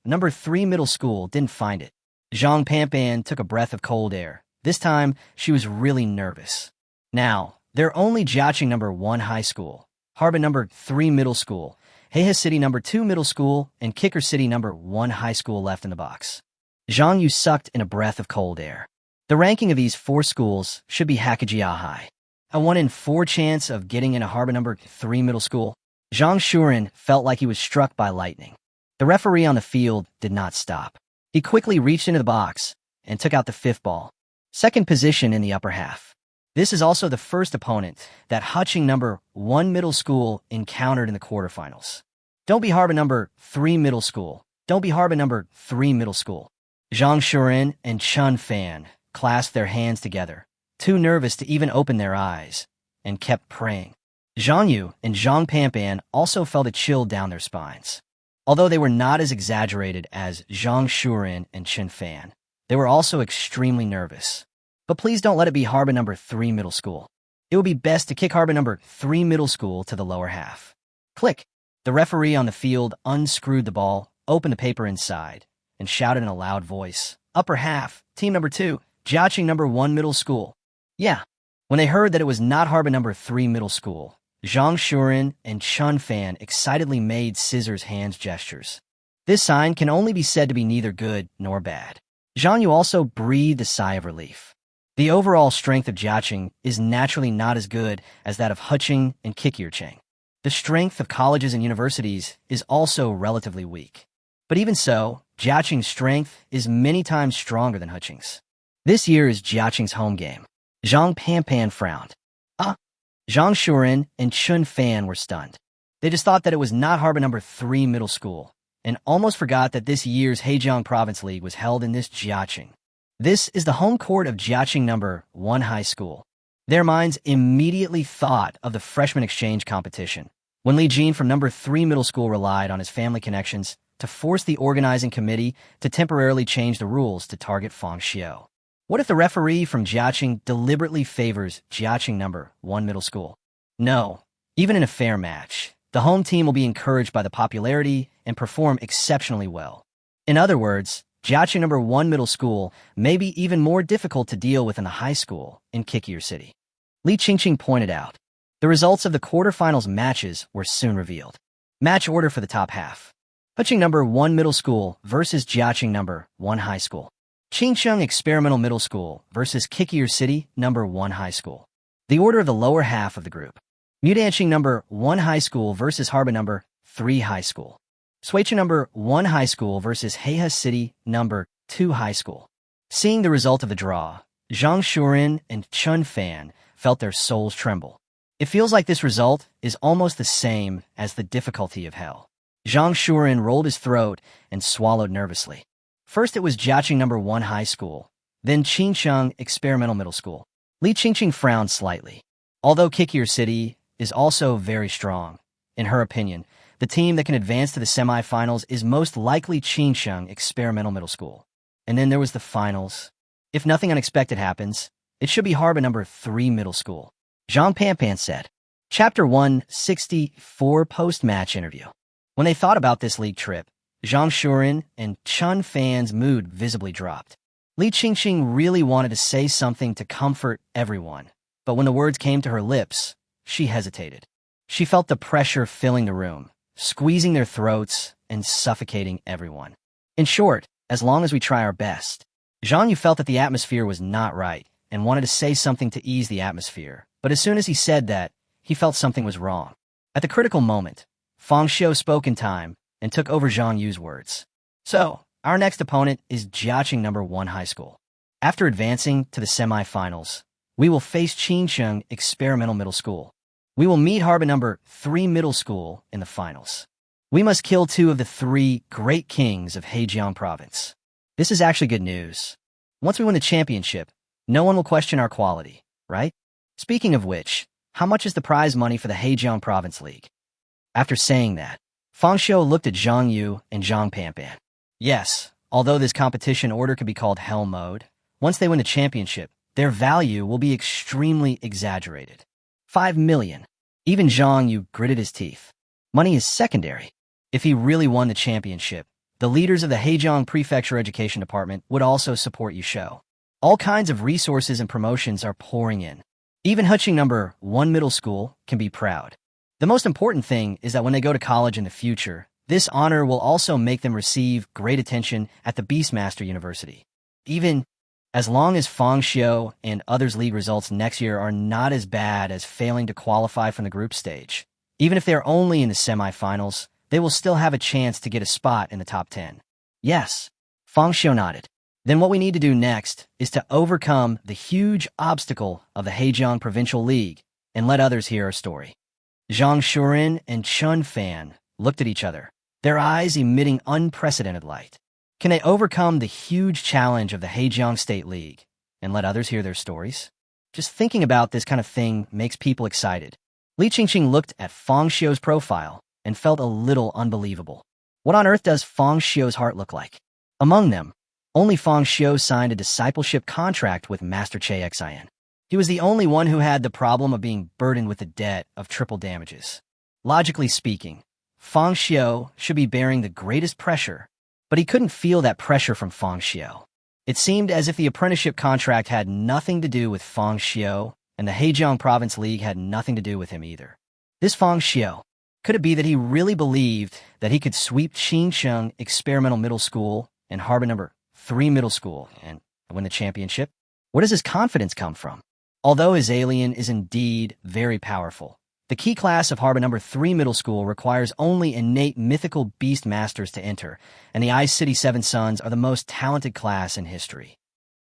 Speaker 1: No. 3 Middle School didn't find it. Zhang Panpan took a breath of cold air. This time, she was really nervous. Now, they're only Jiaqing No. 1 High School, Harbin No. 3 Middle School, Heihe City No. 2 Middle School, and Kicker City No. 1 High School left in the box. Zhang Yu sucked in a breath of cold air. The ranking of these 4 schools should be Hakajia High. A 1 in 4 chance of getting into Harbin No. 3 Middle School. Zhang Shuren felt like he was struck by lightning. The referee on the field did not stop. He quickly reached into the box and took out the 5th ball. Second position in the upper half. This is also the first opponent that Huqing No. 1 Middle School encountered in the quarterfinals. Don't be Harbin No. 3 Middle School. Don't be Harbin No. 3 Middle School. Zhang Shuren and Chen Fan clasped their hands together, too nervous to even open their eyes, and kept praying. Zhang Yu and Zhang Panpan also felt a chill down their spines. Although they were not as exaggerated as Zhang Shuren and Chen Fan, they were also extremely nervous. But please don't let it be Harbin No. 3 Middle School. It would be best to kick Harbin No. 3 Middle School to the lower half. Click. The referee on the field unscrewed the ball, opened the paper inside, and shouted in a loud voice, "Upper half, team No. 2, Jiaqing No. 1 Middle School." Yeah. When they heard that it was not Harbin No. 3 Middle School, Zhang Shuren and Chen Fan excitedly made scissors hands gestures. This sign can only be said to be neither good nor bad. Zhang Yu also breathed a sigh of relief. The overall strength of Jiaqing is naturally not as good as that of Huqing and Kikircheng. The strength of colleges and universities is also relatively weak. But even so, Jiaqing's strength is many times stronger than Huqing's. This year is Jiaqing's home game. Zhang Panpan frowned. Zhang Shuren and Chen Fan were stunned. They just thought that it was not Harbin No. 3 Middle School, and almost forgot that this year's Hejiang Province League was held in this Jiaqing. This is the home court of Jiaqing No. 1 High School. Their minds immediately thought of the freshman exchange competition, when Li Jin from No. 3 Middle School relied on his family connections to force the organizing committee to temporarily change the rules to target Fang Xiu. What if the referee from Jiaqing deliberately favors Jiaqing No. 1 Middle School? No. Even in a fair match, the home team will be encouraged by the popularity and perform exceptionally well. In other words, Jiaqing No. 1 Middle School may be even more difficult to deal with in the high school in Kikier City. Li Qingqing pointed out. The results of the quarterfinals matches were soon revealed. Match order for the top half. Huching number 1 Middle School versus Jiaqing number 1 High School. Qingsheng Experimental Middle School versus Kikier City number 1 High School. The order of the lower half of the group. Mudanqing number 1 High School versus Harbin number 3 High School. Suicha number 1 High School versus Heihe City number 2 High School. Seeing the result of the draw, Zhang Shuren and Chun Fan felt their souls tremble. It feels like this result is almost the same as the difficulty of hell. Zhang Shuren rolled his throat and swallowed nervously. First it was Jiaqing number 1 High School, then Qingsheng Experimental Middle School. Li Qingqing frowned slightly. Although Kikier City is also very strong, in her opinion, the team that can advance to the semifinals is most likely Qingsheng Experimental Middle School. And then there was the finals. If nothing unexpected happens, it should be Harbin number 3 Middle School. Zhang Panpan said. Chapter 164 Post-Match Interview. When they thought about this league trip, Zhang Shuren and Chun Fan's mood visibly dropped. Li Qingqing really wanted to say something to comfort everyone, but when the words came to her lips, she hesitated. She felt the pressure filling the room, squeezing their throats and suffocating everyone. In short, as long as we try our best. Zhang Yu felt that the atmosphere was not right and wanted to say something to ease the atmosphere, but as soon as he said that, he felt something was wrong. At the critical moment, Fang Xiu spoke in time and took over Zhang Yu's words. So, our next opponent is Jiaqing number 1 High School. After advancing to the semifinals, we will face Qingsheng Experimental Middle School. We will meet Harbin number 3 Middle School in the finals. We must kill 2 of the 3 great kings of Hejiang Province. This is actually good news. Once we win the championship, no one will question our quality, right? Speaking of which, how much is the prize money for the Hejiang Province League? After saying that, Fang Xiu looked at Zhang Yu and Zhang Panpan. Yes, although this competition order could be called Hell Mode, once they win the championship, their value will be extremely exaggerated. 5 million. Even Zhang Yu gritted his teeth. Money is secondary. If he really won the championship, the leaders of the Hejiang Prefecture Education Department would also support Yusho. All kinds of resources and promotions are pouring in. Even Huching number 1 Middle School can be proud. The most important thing is that when they go to college in the future, this honor will also make them receive great attention at the Beastmaster University. Even as long as Fang Xiu and others' league results next year are not as bad as failing to qualify from the group stage, even if they're only in the semifinals, they will still have a chance to get a spot in the top 10. Yes, Fang Xiu nodded. Then what we need to do next is to overcome the huge obstacle of the Hejiang Provincial League and let others hear our story. Zhang Shuren and Chun Fan looked at each other, their eyes emitting unprecedented light. Can they overcome the huge challenge of the Hejiang State League and let others hear their stories? Just thinking about this kind of thing makes people excited. Li Qingqing looked at Fang Xiu's profile and felt a little unbelievable. What on earth does Fang Xiu's heart look like? Among them, only Fang Xiu signed a discipleship contract with Master Che Xin. He was the only one who had the problem of being burdened with the debt of triple damages. Logically speaking, Fang Xiu should be bearing the greatest pressure, but he couldn't feel that pressure from Fang Xiu. It seemed as if the apprenticeship contract had nothing to do with Fang Xiu, and the Hejiang Province League had nothing to do with him either. This Fang Xiu, could it be that he really believed that he could sweep Qingsheng Experimental Middle School and Harbin number 3 Middle School and win the championship? Where does his confidence come from? Although his alien is indeed very powerful, the key class of Harbin number 3 Middle School requires only innate mythical beast masters to enter, and the Ice City Seven Sons are the most talented class in history.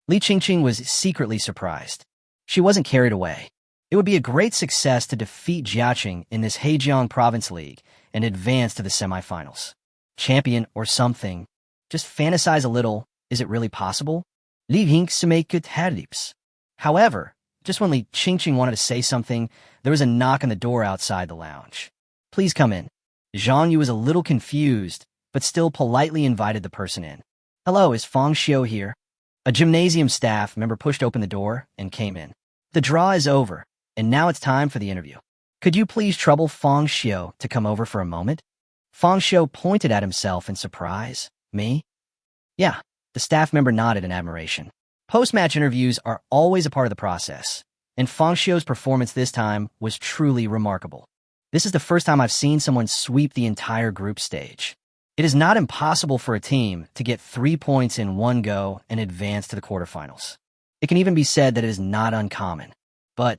Speaker 1: Li Qingqing was secretly surprised. She wasn't carried away. It would be a great success to defeat Jiaqing in this Hejiang Province League and advance to the semifinals. Champion or something. Just fantasize a little. Is it really possible? Li Hink Sumeikut Hadips. However, just when Li Qingqing wanted to say something, there was a knock on the door outside the lounge. Please come in. Zhang Yu was a little confused, but still politely invited the person in. Hello, is Fang Xiu here? A gymnasium staff member pushed open the door and came in. The draw is over, and now it's time for the interview. Could you please trouble Fang Xiu to come over for a moment? Fang Xiu pointed at himself in surprise. Me? Yeah, the staff member nodded in admiration. Post-match interviews are always a part of the process. and Fang Xiu's performance this time was truly remarkable. This is the first time I've seen someone sweep the entire group stage. It is not impossible for a team to get 3 points in one go and advance to the quarterfinals. It can even be said that it is not uncommon. But,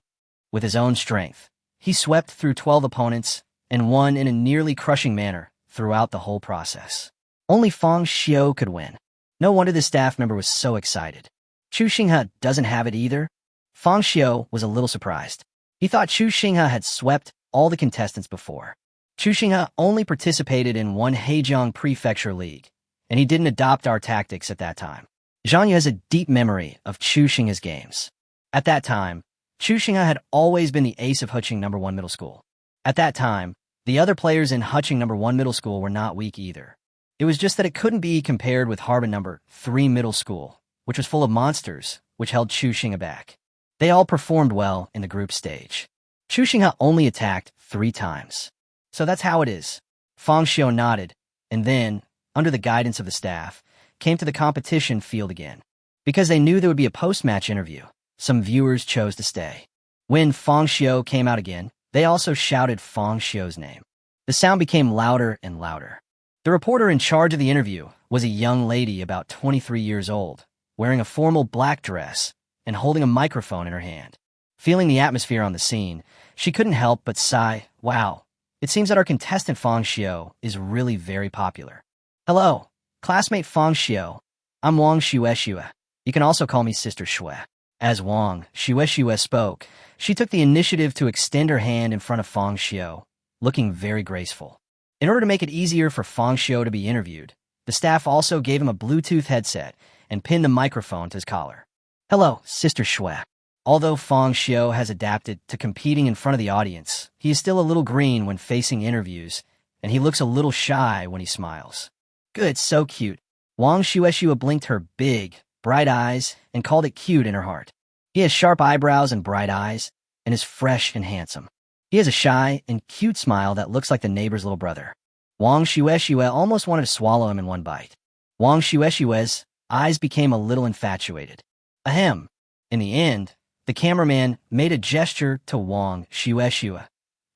Speaker 1: with his own strength, he swept through 12 opponents and won in a nearly crushing manner throughout the whole process. Only Fang Xiu could win. No wonder the staff member was so excited. Chu Xinghe doesn't have it either. Fang Xiu was a little surprised. He thought Chu Xinghe had swept all the contestants before. Chu Xinghe only participated in one Hejiang Prefecture League, and he didn't adopt our tactics at that time. Zhang Yu has a deep memory of Chu Xinghe's games. At that time, Chu Xinghe had always been the ace of Huqing No. 1 Middle School. At that time, the other players in Huqing No. 1 Middle School were not weak either. It was just that it couldn't be compared with Harbin No. 3 Middle School, which was full of monsters, which held Chu Xinghe back. They all performed well in the group stage. Chu Xinghe only attacked 3 times. So that's how it is. Fang Xiu nodded, and then, under the guidance of the staff, came to the competition field again. Because they knew there would be a post-match interview, some viewers chose to stay. When Fang Xiu came out again, they also shouted Fang Xiu's name. The sound became louder and louder. The reporter in charge of the interview was a young lady about 23 years old, wearing a formal black dress and holding a microphone in her hand. Feeling the atmosphere on the scene, she couldn't help but sigh, "Wow, it seems that our contestant Fang Xiu is really very popular." "Hello, classmate Fang Xiu. I'm Wang Xiu. You can also call me Sister Shui." As Wang Xiu spoke, she took the initiative to extend her hand in front of Fang Xiu, looking very graceful. In order to make it easier for Fang Xiu to be interviewed, the staff also gave him a Bluetooth headset and pinned the microphone to his collar. "Hello, Sister Shui." Although Fang Xiu has adapted to competing in front of the audience, he is still a little green when facing interviews, and he looks a little shy when he smiles. "Good, so cute." Wang Xiu blinked her big, bright eyes and called it cute in her heart. He has sharp eyebrows and bright eyes, and is fresh and handsome. He has a shy and cute smile that looks like the neighbor's little brother. Wang Xiu almost wanted to swallow him in one bite. Wang Xiu's eyes became a little infatuated. Ahem. In the end, the cameraman made a gesture to Wang Xiu,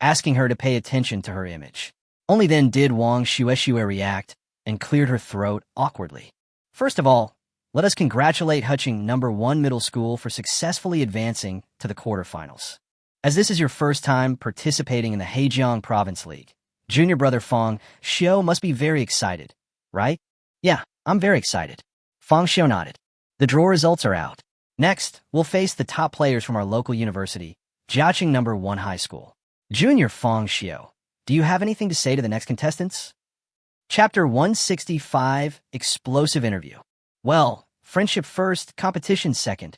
Speaker 1: asking her to pay attention to her image. Only then did Wang Xiu react and cleared her throat awkwardly. "First of all, let us congratulate Huqing No. 1 Middle School for successfully advancing to the quarterfinals. As this is your first time participating in the Hejiang Province League, junior brother Fang Xiu must be very excited, right?" "Yeah, I'm very excited." Fang Xiu nodded. "The draw results are out. Next, we'll face the top players from our local university, Jiaqing No. 1 High School. Junior Fang Xiu, do you have anything to say to the next contestants?" Chapter 165, Explosive Interview. Well, friendship first, competition second.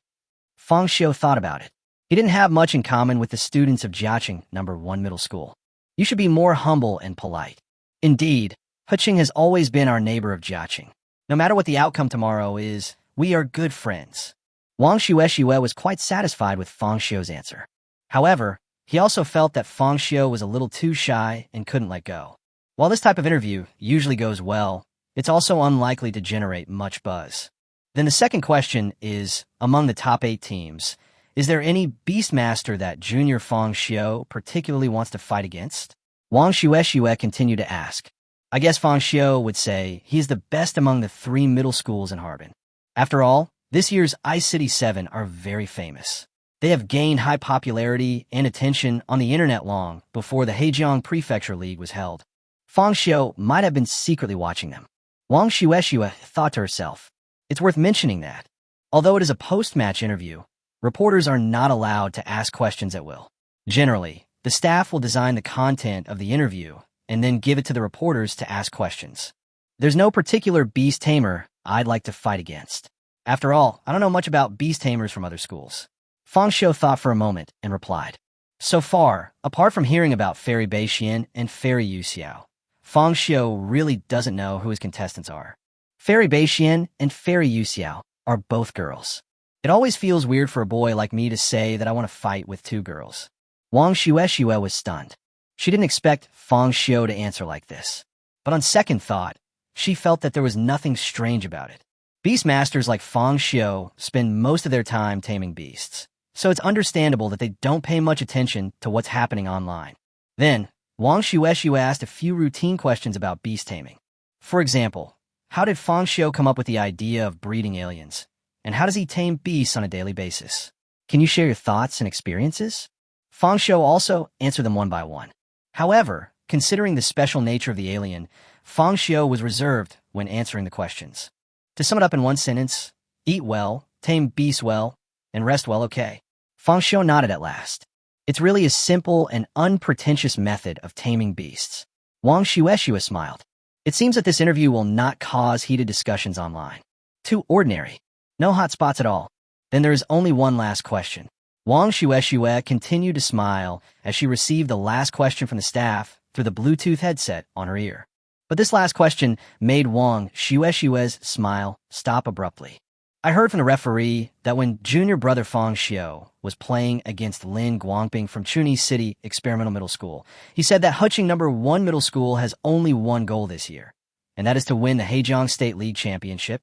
Speaker 1: Fang Xiu thought about it. He didn't have much in common with the students of Jiaqing No. 1 Middle School. You should be more humble and polite. Indeed, Huqing has always been our neighbor of Jiaqing. No matter what the outcome tomorrow is, we are good friends. Wang Xiu was quite satisfied with Fang Xiu's answer. However, he also felt that Fang Xiu was a little too shy and couldn't let go. While this type of interview usually goes well, it's also unlikely to generate much buzz. Then the second question is, among the top 8 teams, is there any Beastmaster that junior Fang Xiu particularly wants to fight against? Wang Xiu continued to ask. I guess Fang Xiu would say he's the best among the 3 middle schools in Harbin. After all, this year's Ice City 7 are very famous. They have gained high popularity and attention on the internet long before the Hejiang Prefecture League was held. Fang Xiu might have been secretly watching them. Wang Xiu thought to herself, it's worth mentioning that, although it is a post-match interview, reporters are not allowed to ask questions at will. Generally, the staff will design the content of the interview and then give it to the reporters to ask questions. There's no particular beast tamer I'd like to fight against. After all, I don't know much about beast tamers from other schools. Fang Xiu thought for a moment and replied. So far, apart from hearing about Fairy Beixian and Fairy Yuxiao, Fang Xiu really doesn't know who his contestants are. Fairy Beixian and Fairy Yuxiao are both girls. It always feels weird for a boy like me to say that I want to fight with 2 girls. Wang Xiu was stunned. She didn't expect Fang Xiu to answer like this. But on second thought, she felt that there was nothing strange about it. Beastmasters like Fang Xiu spend most of their time taming beasts, so it's understandable that they don't pay much attention to what's happening online. Then, Wang Shuexiu asked a few routine questions about beast taming. For example, how did Fang Xiu come up with the idea of breeding aliens? And how does he tame beasts on a daily basis? Can you share your thoughts and experiences? Fang Xiu also answered them one by one. However, considering the special nature of the alien, Fang Xiu was reserved when answering the questions. To sum it up in one sentence, eat well, tame beasts well, and rest well okay. Fang Xiu nodded at last. It's really a simple and unpretentious method of taming beasts. Wang Shuexiu smiled. It seems that this interview will not cause heated discussions online. Too ordinary. No hot spots at all. Then there is only one last question. Wang Shuexiu continued to smile as she received the last question from the staff through the Bluetooth headset on her ear. But this last question made Wang Shuexiu's smile stop abruptly. I heard from the referee that when junior brother Fang Xiu was playing against Lin Guangping from Chuni City Experimental Middle School, he said that Huching No. 1 Middle School has only one goal this year, and that is to win the Hejiang State League Championship.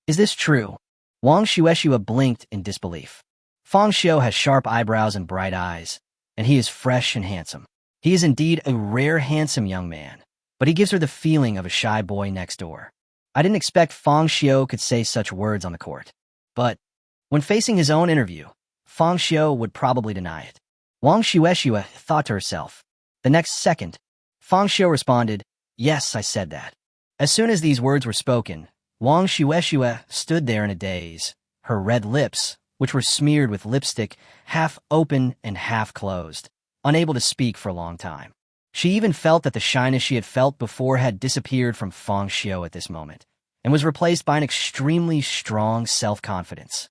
Speaker 1: Is this true? Wang Shuexiu blinked in disbelief. Fang Xiu has sharp eyebrows and bright eyes, and he is fresh and handsome. He is indeed a rare handsome young man, but he gives her the feeling of a shy boy next door. I didn't expect Fang Xiu could say such words on the court. But when facing his own interview, Fang Xiu would probably deny it. Wang Shuexiu thought to herself. The next second, Fang Xiu responded, "Yes, I said that." As soon as these words were spoken, Wang Shuexiu stood there in a daze, her red lips, which were smeared with lipstick, half open and half closed, unable to speak for a long time. She even felt that the shyness she had felt before had disappeared from Fang Xiu at this moment, and was replaced by an extremely strong self-confidence.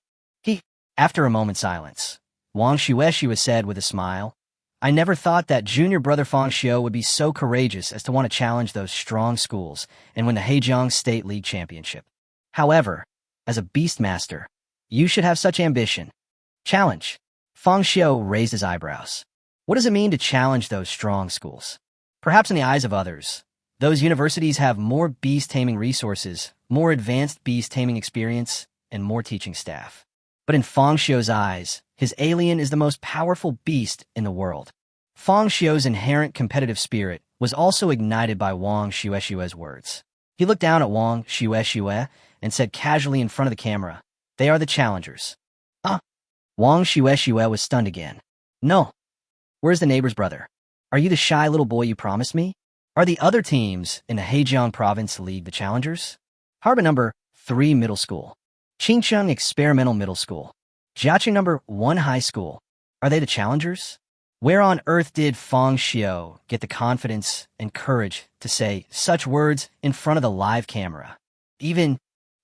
Speaker 1: After a moment's silence, Wang Shuexiu said with a smile, "I never thought that junior brother Fang Xiu would be so courageous as to want to challenge those strong schools and win the Hejiang State League Championship. However, as a Beastmaster, you should have such ambition." Challenge. Fang Xiu raised his eyebrows. What does it mean to challenge those strong schools? Perhaps in the eyes of others, those universities have more beast-taming resources, more advanced beast-taming experience, and more teaching staff. But in Fang Xiu's eyes, his alien is the most powerful beast in the world. Fang Xiu's inherent competitive spirit was also ignited by Wang Shuexiu's words. He looked down at Wang Shuexiu and said casually in front of the camera, "They are the challengers." Wang Shuexiu was stunned again. "No. Where's the neighbor's brother? Are you the shy little boy you promised me? Are the other teams in the Hejiang Province League the challengers? Harbin No. 3 Middle School, Qingcheng Experimental Middle School, Jiaqing No. 1 High School, are they the challengers?" Where on earth did Fang Xiu get the confidence and courage to say such words in front of the live camera? Even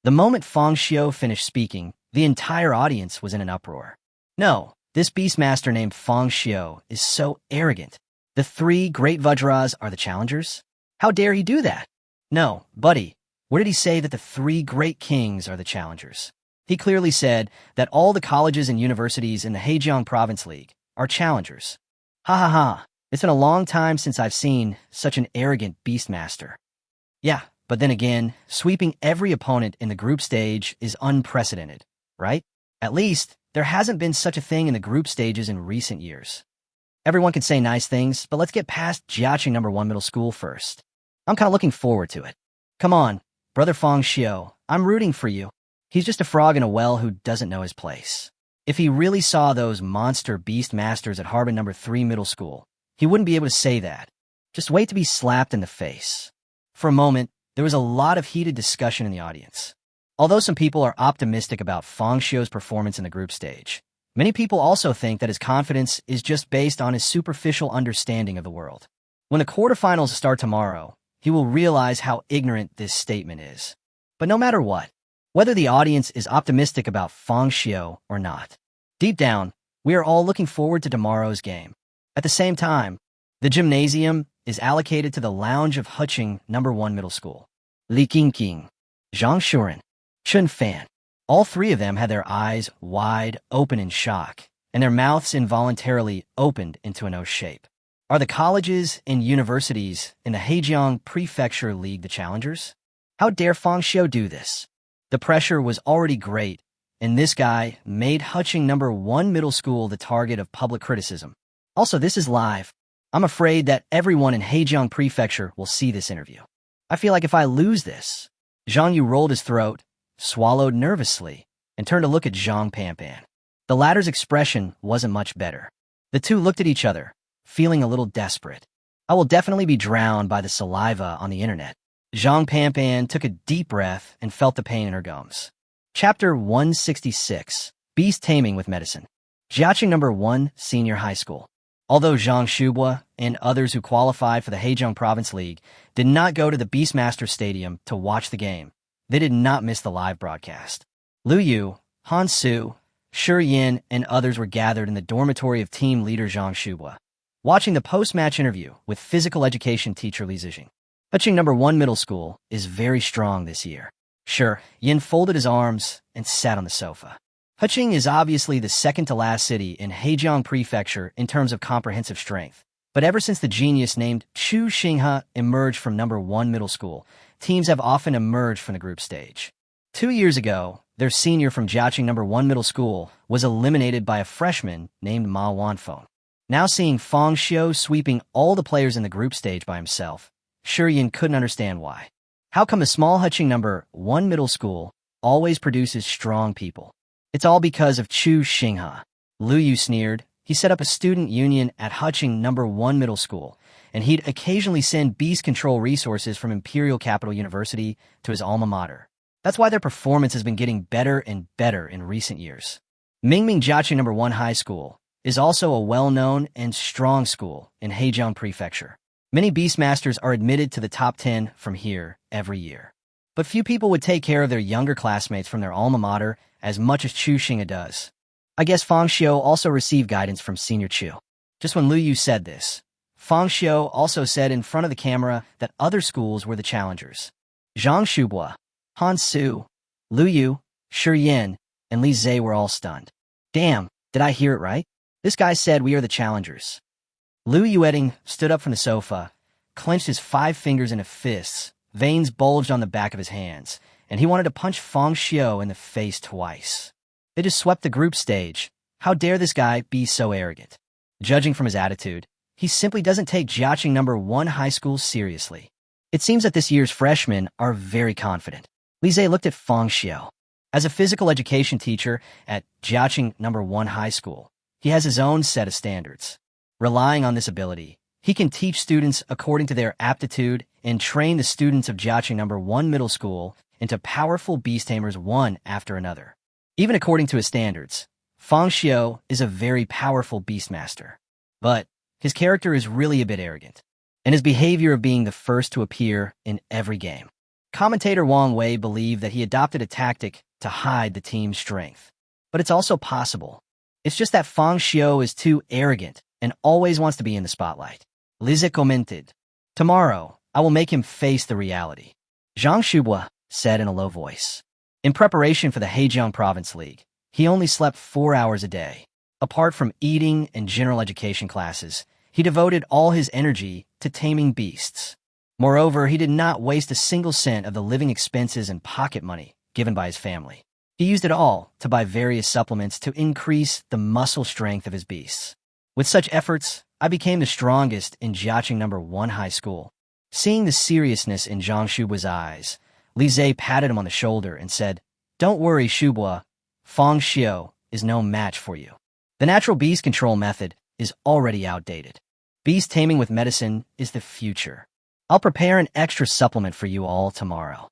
Speaker 1: the moment Fang Xiu finished speaking, the entire audience was in an uproar. No. This beastmaster named Fang Xiu is so arrogant. The 3 great Vajras are the challengers? How dare he do that? No, buddy, where did he say that the 3 great kings are the challengers? He clearly said that all the colleges and universities in the Hejiang Province League are challengers. Ha ha ha, it's been a long time since I've seen such an arrogant beastmaster. Yeah, but then again, sweeping every opponent in the group stage is unprecedented, right? At least, there hasn't been such a thing in the group stages in recent years. Everyone can say nice things, but let's get past Jiaqing No. 1 Middle School first. I'm kind of looking forward to it. Come on, brother Fang Xiu, I'm rooting for you. He's just a frog in a well who doesn't know his place. If he really saw those monster beast masters at Harbin No. 3 Middle School, he wouldn't be able to say that. Just wait to be slapped in the face. For a moment, there was a lot of heated discussion in the audience. Although some people are optimistic about Fang Xiu's performance in the group stage, many people also think that his confidence is just based on his superficial understanding of the world. When the quarterfinals start tomorrow, he will realize how ignorant this statement is. But no matter what, whether the audience is optimistic about Fang Xiu or not, deep down, we are all looking forward to tomorrow's game. At the same time, the gymnasium is allocated to the lounge of Huching No. 1 Middle School. Li Qingqing, Zhang Shuren, Chun Fan. All 3 of them had their eyes wide open in shock, and their mouths involuntarily opened into an O shape. Are the colleges and universities in the Hejiang Prefecture League the challengers? How dare Fang Xiu do this? The pressure was already great, and this guy made Hutching #1 middle school the target of public criticism. Also, this is live. I'm afraid that everyone in Hejiang Prefecture will see this interview. I feel like if I lose this... Zhang Yu rolled his throat, swallowed nervously, and turned to look at Zhang Panpan. The latter's expression wasn't much better. The two looked at each other, feeling a little desperate. I will definitely be drowned by the saliva on the internet. Zhang Panpan took a deep breath and felt the pain in her gums. Chapter 166, Beast-Taming with Medicine. Jiaqing #1, Senior High School. Although Zhang Shubua and others who qualified for the Hejiang Province League did not go to the Beastmaster Stadium to watch the game, they did not miss the live broadcast. Lu Yu, Han Su, Shi Yin, and others were gathered in the dormitory of team leader Zhang Shubua, watching the post-match interview with physical education teacher Li Zijing. Hutching #1 middle school is very strong this year. Sure, Yin folded his arms and sat on the sofa. Hutching is obviously the second-to-last city in Hejiang Prefecture in terms of comprehensive strength. But ever since the genius named Chu Xinghe emerged from #1 middle school, teams have often emerged from the group stage. 2 years ago, their senior from Jiaqing #1 middle school was eliminated by a freshman named Ma Wanfeng. Now seeing Fang Xiu sweeping all the players in the group stage by himself, Shi Yin couldn't understand why. How come a small Hutching #1 middle school always produces strong people? It's all because of Chu Xinghe. Lu Yu sneered. He set up a student union at Hutching #1 middle school, and he'd occasionally send beast control resources from Imperial Capital University to his alma mater. That's why their performance has been getting better and better in recent years. Mingming Jiaqing #1 High School is also a well-known and strong school in Hejiang Prefecture. Many Beastmasters are admitted to the top 10 from here every year. But few people would take care of their younger classmates from their alma mater as much as Chu Xinghe does. I guess Fang Xiu also received guidance from Senior Chu. Just when Lu Yu said this, Fang Xiu also said in front of the camera that other schools were the challengers. Zhang Shubua, Han Su, Lu Yu, Shi Yin, and Li Zhe were all stunned. Damn, did I hear it right? This guy said we are the challengers. Lu Yueting stood up from the sofa, clenched his 5 fingers into fists, veins bulged on the back of his hands, and he wanted to punch Fang Xiu in the face twice. They just swept the group stage. How dare this guy be so arrogant? Judging from his attitude, he simply doesn't take Jiaqing #1 high school seriously. It seems that this year's freshmen are very confident. Li Zhe looked at Fang Xiu. As a physical education teacher at Jiaqing #1 high school, he has his own set of standards. Relying on this ability, he can teach students according to their aptitude and train the students of Jiaqing #1 middle school into powerful beast tamers one after another. Even according to his standards, Fang Xiu is a very powerful beastmaster. But his character is really a bit arrogant, and his behavior of being the first to appear in every game. Commentator Wang Wei believed that he adopted a tactic to hide the team's strength. But it's also possible. It's just that Fang Xiu is too arrogant and always wants to be in the spotlight. Lize commented, "Tomorrow, I will make him face the reality," Zhang Shubua said in a low voice. In preparation for the Hejiang Province League, he only slept 4 hours a day. Apart from eating and general education classes, he devoted all his energy to taming beasts. Moreover, he did not waste a single cent of the living expenses and pocket money given by his family. He used it all to buy various supplements to increase the muscle strength of his beasts. With such efforts, I became the strongest in Jiaqing #1 high school. Seeing the seriousness in Zhang Shubua's eyes, Li Zhe patted him on the shoulder and said, "Don't worry, Shubua. Fang Xiu is no match for you. The natural beast control method is already outdated. Beast taming with medicine is the future. I'll prepare an extra supplement for you all tomorrow."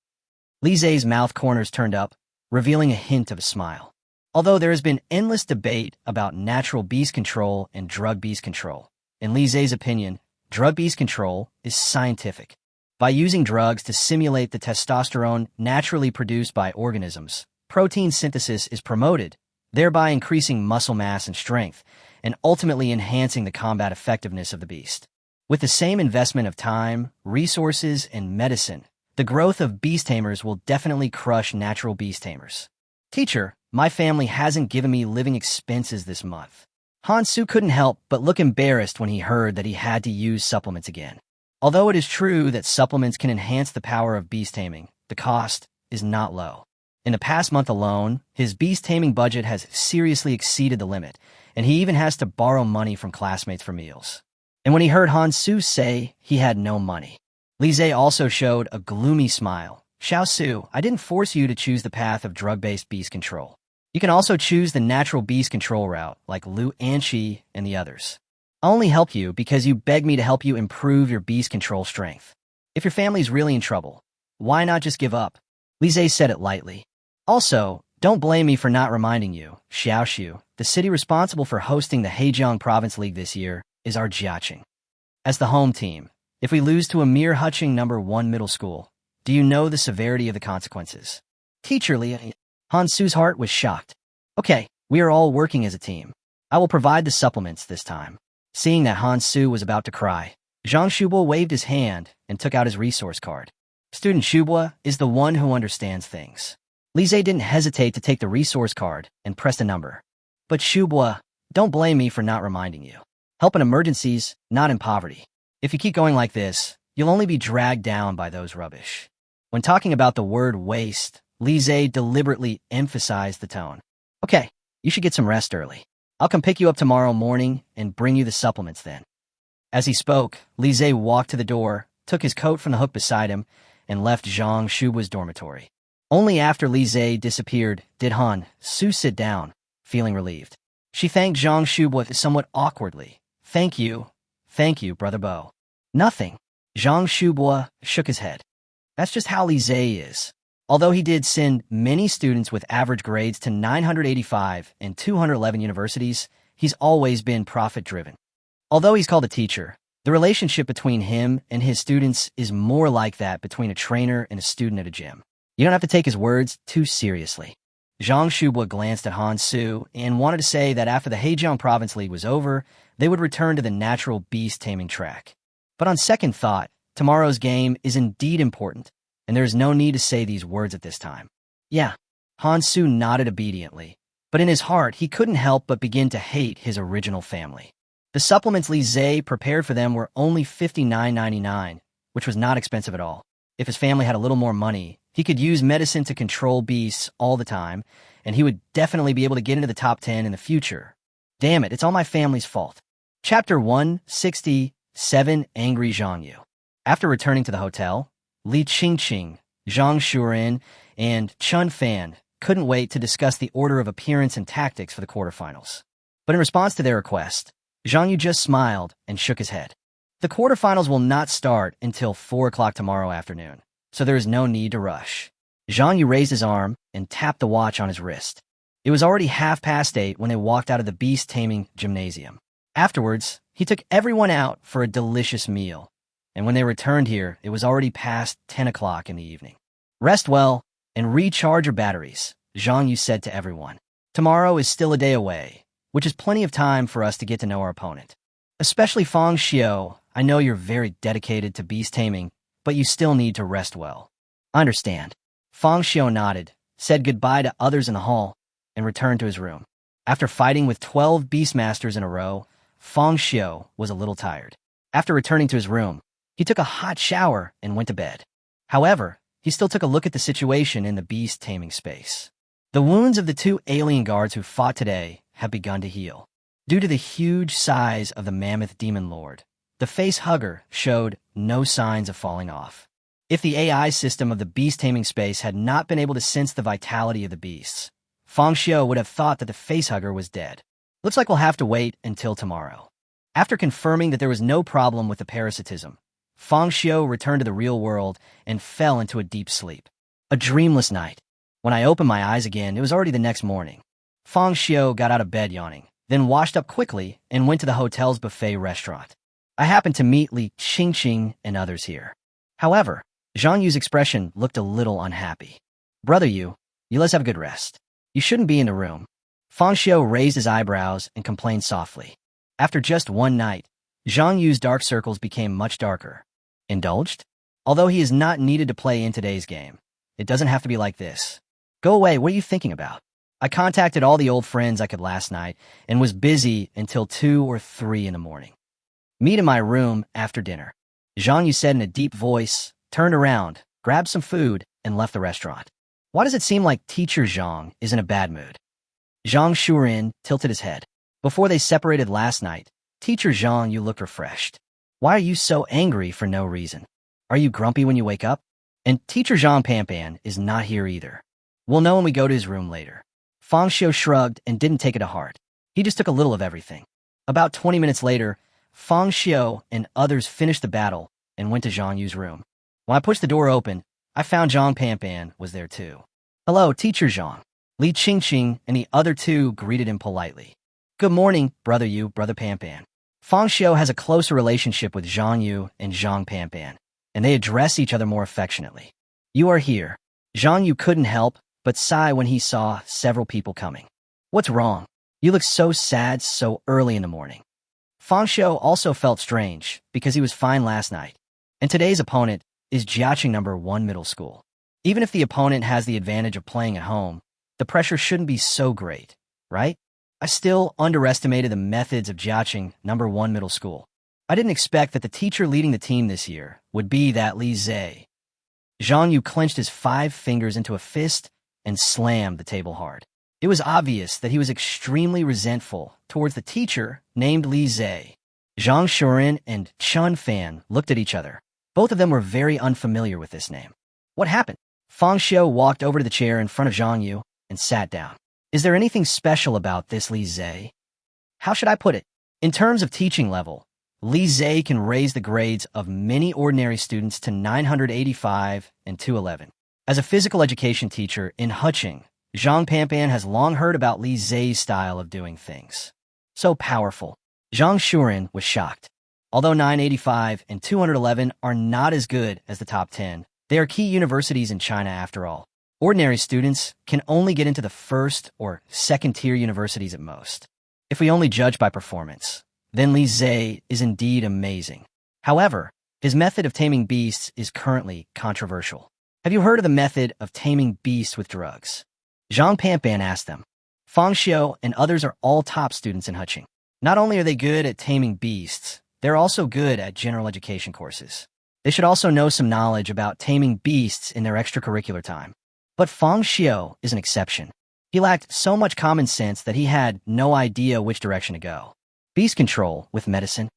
Speaker 1: Li Zhe's mouth corners turned up, revealing a hint of a smile. Although there has been endless debate about natural beast control and drug beast control, in Li Zhe's opinion, drug beast control is scientific. By using drugs to simulate the testosterone naturally produced by organisms, protein synthesis is promoted, thereby increasing muscle mass and strength, and ultimately enhancing the combat effectiveness of the beast. With the same investment of time, resources, and medicine, the growth of beast tamers will definitely crush natural beast tamers. "Teacher, my family hasn't given me living expenses this month." Han Su couldn't help but look embarrassed when he heard that he had to use supplements again. Although it is true that supplements can enhance the power of beast taming, the cost is not low. In the past month alone, his beast-taming budget has seriously exceeded the limit, and he even has to borrow money from classmates for meals. And when he heard Han Su say he had no money, Li Zhe also showed a gloomy smile. Xiao Su, I didn't force you to choose the path of drug-based beast control. You can also choose the natural beast control route, like Lu Anqi and the others. I'll only help you because you begged me to help you improve your beast control strength. If your family's really in trouble, why not just give up? Li Zhe said it lightly. Also, don't blame me for not reminding you, Xiaoxiu, the city responsible for hosting the Hejiang Province League this year is our Jiaqing. As the home team, if we lose to a mere Huqing number 1 middle school, do you know the severity of the consequences? Teacher Li, Han Su's heart was shocked. Okay, we are all working as a team. I will provide the supplements this time. Seeing that Han Su was about to cry, Zhang Shubo waved his hand and took out his resource card. Student Shubo is the one who understands things. Li Zhe didn't hesitate to take the resource card and press a number. But Shubo, don't blame me for not reminding you. Help in emergencies, not in poverty. If you keep going like this, you'll only be dragged down by those rubbish. When talking about the word waste, Li Zhe deliberately emphasized the tone. Okay, you should get some rest early. I'll come pick you up tomorrow morning and bring you the supplements then. As he spoke, Li Zhe walked to the door, took his coat from the hook beside him, and left Zhang Shubo's dormitory. Only after Li Zhe disappeared did Han Su sit down, feeling relieved. She thanked Zhang Shubo somewhat awkwardly. Thank you, Brother Bo. Nothing. Zhang Shubo shook his head. That's just how Li Zhe is. Although he did send many students with average grades to 985 and 211 universities, he's always been profit-driven. Although he's called a teacher, the relationship between him and his students is more like that between a trainer and a student at a gym. You don't have to take his words too seriously. Zhang Shubo glanced at Han Su and wanted to say that after the Hejiang Province League was over, they would return to the natural beast-taming track. But on second thought, tomorrow's game is indeed important, and there is no need to say these words at this time. Yeah, Han Su nodded obediently, but in his heart he couldn't help but begin to hate his original family. The supplements Li Zhe prepared for them were only $59.99, which was not expensive at all. If his family had a little more money, he could use medicine to control beasts all the time, and he would definitely be able to get into the top 10 in the future. Damn it, it's all my family's fault. Chapter 167, Angry Zhang Yu. After returning to the hotel, Li Qingqing, Zhang Shuren, and Chun Fan couldn't wait to discuss the order of appearance and tactics for the quarterfinals. But in response to their request, Zhang Yu just smiled and shook his head. The quarterfinals will not start until 4 o'clock tomorrow afternoon, so there is no need to rush. Zhang Yu raised his arm and tapped the watch on his wrist. It was already 8:30 when they walked out of the beast-taming gymnasium. Afterwards, he took everyone out for a delicious meal, and when they returned here, it was already past 10 o'clock in the evening. Rest well and recharge your batteries, Zhang Yu said to everyone. Tomorrow is still a day away, which is plenty of time for us to get to know our opponent. Especially Fang Xiu, I know you're very dedicated to beast taming, but you still need to rest well. I understand. Fang Xiu nodded, said goodbye to others in the hall, and returned to his room. After fighting with 12 beastmasters in a row, Fang Xiu was a little tired. After returning to his room, he took a hot shower and went to bed. However, he still took a look at the situation in the beast-taming space. The wounds of the 2 alien guards who fought today have begun to heal. Due to the huge size of the mammoth demon lord, the facehugger showed no signs of falling off. If the AI system of the beast-taming space had not been able to sense the vitality of the beasts, Fang Xiu would have thought that the facehugger was dead. Looks like we'll have to wait until tomorrow. After confirming that there was no problem with the parasitism, Fang Xiu returned to the real world and fell into a deep sleep. A dreamless night. When I opened my eyes again, it was already the next morning. Fang Xiu got out of bed yawning, then washed up quickly and went to the hotel's buffet restaurant. I happened to meet Li Qingqing and others here. However, Zhang Yu's expression looked a little unhappy. Brother Yu, let's have a good rest. You shouldn't be in the room. Fang Xiu raised his eyebrows and complained softly. After just one night, Zhang Yu's dark circles became much darker. Indulged? Although he is not needed to play in today's game, it doesn't have to be like this. Go away, what are you thinking about? I contacted all the old friends I could last night and was busy until 2 or 3 in the morning. Meet in my room after dinner. Zhang Yu said in a deep voice, turned around, grabbed some food, and left the restaurant. Why does it seem like Teacher Zhang is in a bad mood? Zhang Shuren tilted his head. Before they separated last night, Teacher Zhang, you look refreshed. Why are you so angry for no reason? Are you grumpy when you wake up? And Teacher Zhang Panpan is not here either. We'll know when we go to his room later. Fang Xiu shrugged and didn't take it to heart. He just took a little of everything. About 20 minutes later, Fang Xiu and others finished the battle and went to Zhang Yu's room. When I pushed the door open, I found Zhang Panpan was there too. Hello, Teacher Zhang. Li Qingqing and the other two greeted him politely. Good morning, Brother Yu, Brother Panpan. Fang Xiu has a closer relationship with Zhang Yu and Zhang Panpan, and they address each other more affectionately. You are here. Zhang Yu couldn't help but sigh when he saw several people coming. What's wrong? You look so sad so early in the morning. Fang Xiu also felt strange because he was fine last night, and today's opponent is Jiaqing No. 1 Middle School. Even if the opponent has the advantage of playing at home, the pressure shouldn't be so great, right? I still underestimated the methods of Jiaqing No. 1 Middle School. I didn't expect that the teacher leading the team this year would be that Li Zhe. Zhang Yu clenched his 5 fingers into a fist and slammed the table hard. It was obvious that he was extremely resentful towards the teacher named Li Zhe. Zhang Shuren and Chun Fan looked at each other. Both of them were very unfamiliar with this name. What happened? Fang Xiu walked over to the chair in front of Zhang Yu and sat down. Is there anything special about this Li Zhe? How should I put it? In terms of teaching level, Li Zhe can raise the grades of many ordinary students to 985 and 211. As a physical education teacher in Huqing, Zhang Panpan has long heard about Li Zhe's style of doing things. So powerful. Zhang Shuren was shocked. Although 985 and 211 are not as good as the top 10, they are key universities in China after all. Ordinary students can only get into the first or second-tier universities at most. If we only judge by performance, then Li Zhe is indeed amazing. However, his method of taming beasts is currently controversial. Have you heard of the method of taming beasts with drugs? Zhang Panpan asked them. Fang Xiu and others are all top students in Huqing. Not only are they good at taming beasts, they're also good at general education courses. They should also know some knowledge about taming beasts in their extracurricular time. But Fang Xiu is an exception. He lacked so much common sense that he had no idea which direction to go. Beast control with medicine?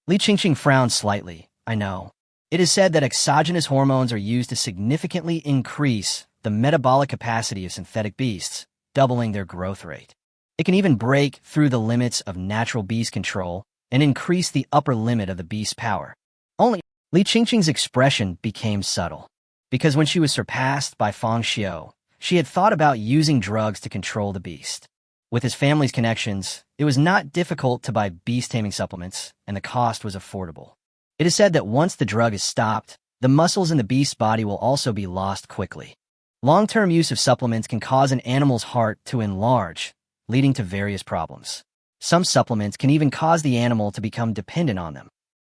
Speaker 1: Li Qingqing frowned slightly. I know. It is said that exogenous hormones are used to significantly increase the metabolic capacity of synthetic beasts, doubling their growth rate. It can even break through the limits of natural beast control and increase the upper limit of the beast's power. Only Li Qingqing's expression became subtle, because when she was surpassed by Fang Xiu, she had thought about using drugs to control the beast. With his family's connections, it was not difficult to buy beast-taming supplements, and the cost was affordable. It is said that once the drug is stopped, the muscles in the beast's body will also be lost quickly. Long-term use of supplements can cause an animal's heart to enlarge, leading to various problems. Some supplements can even cause the animal to become dependent on them.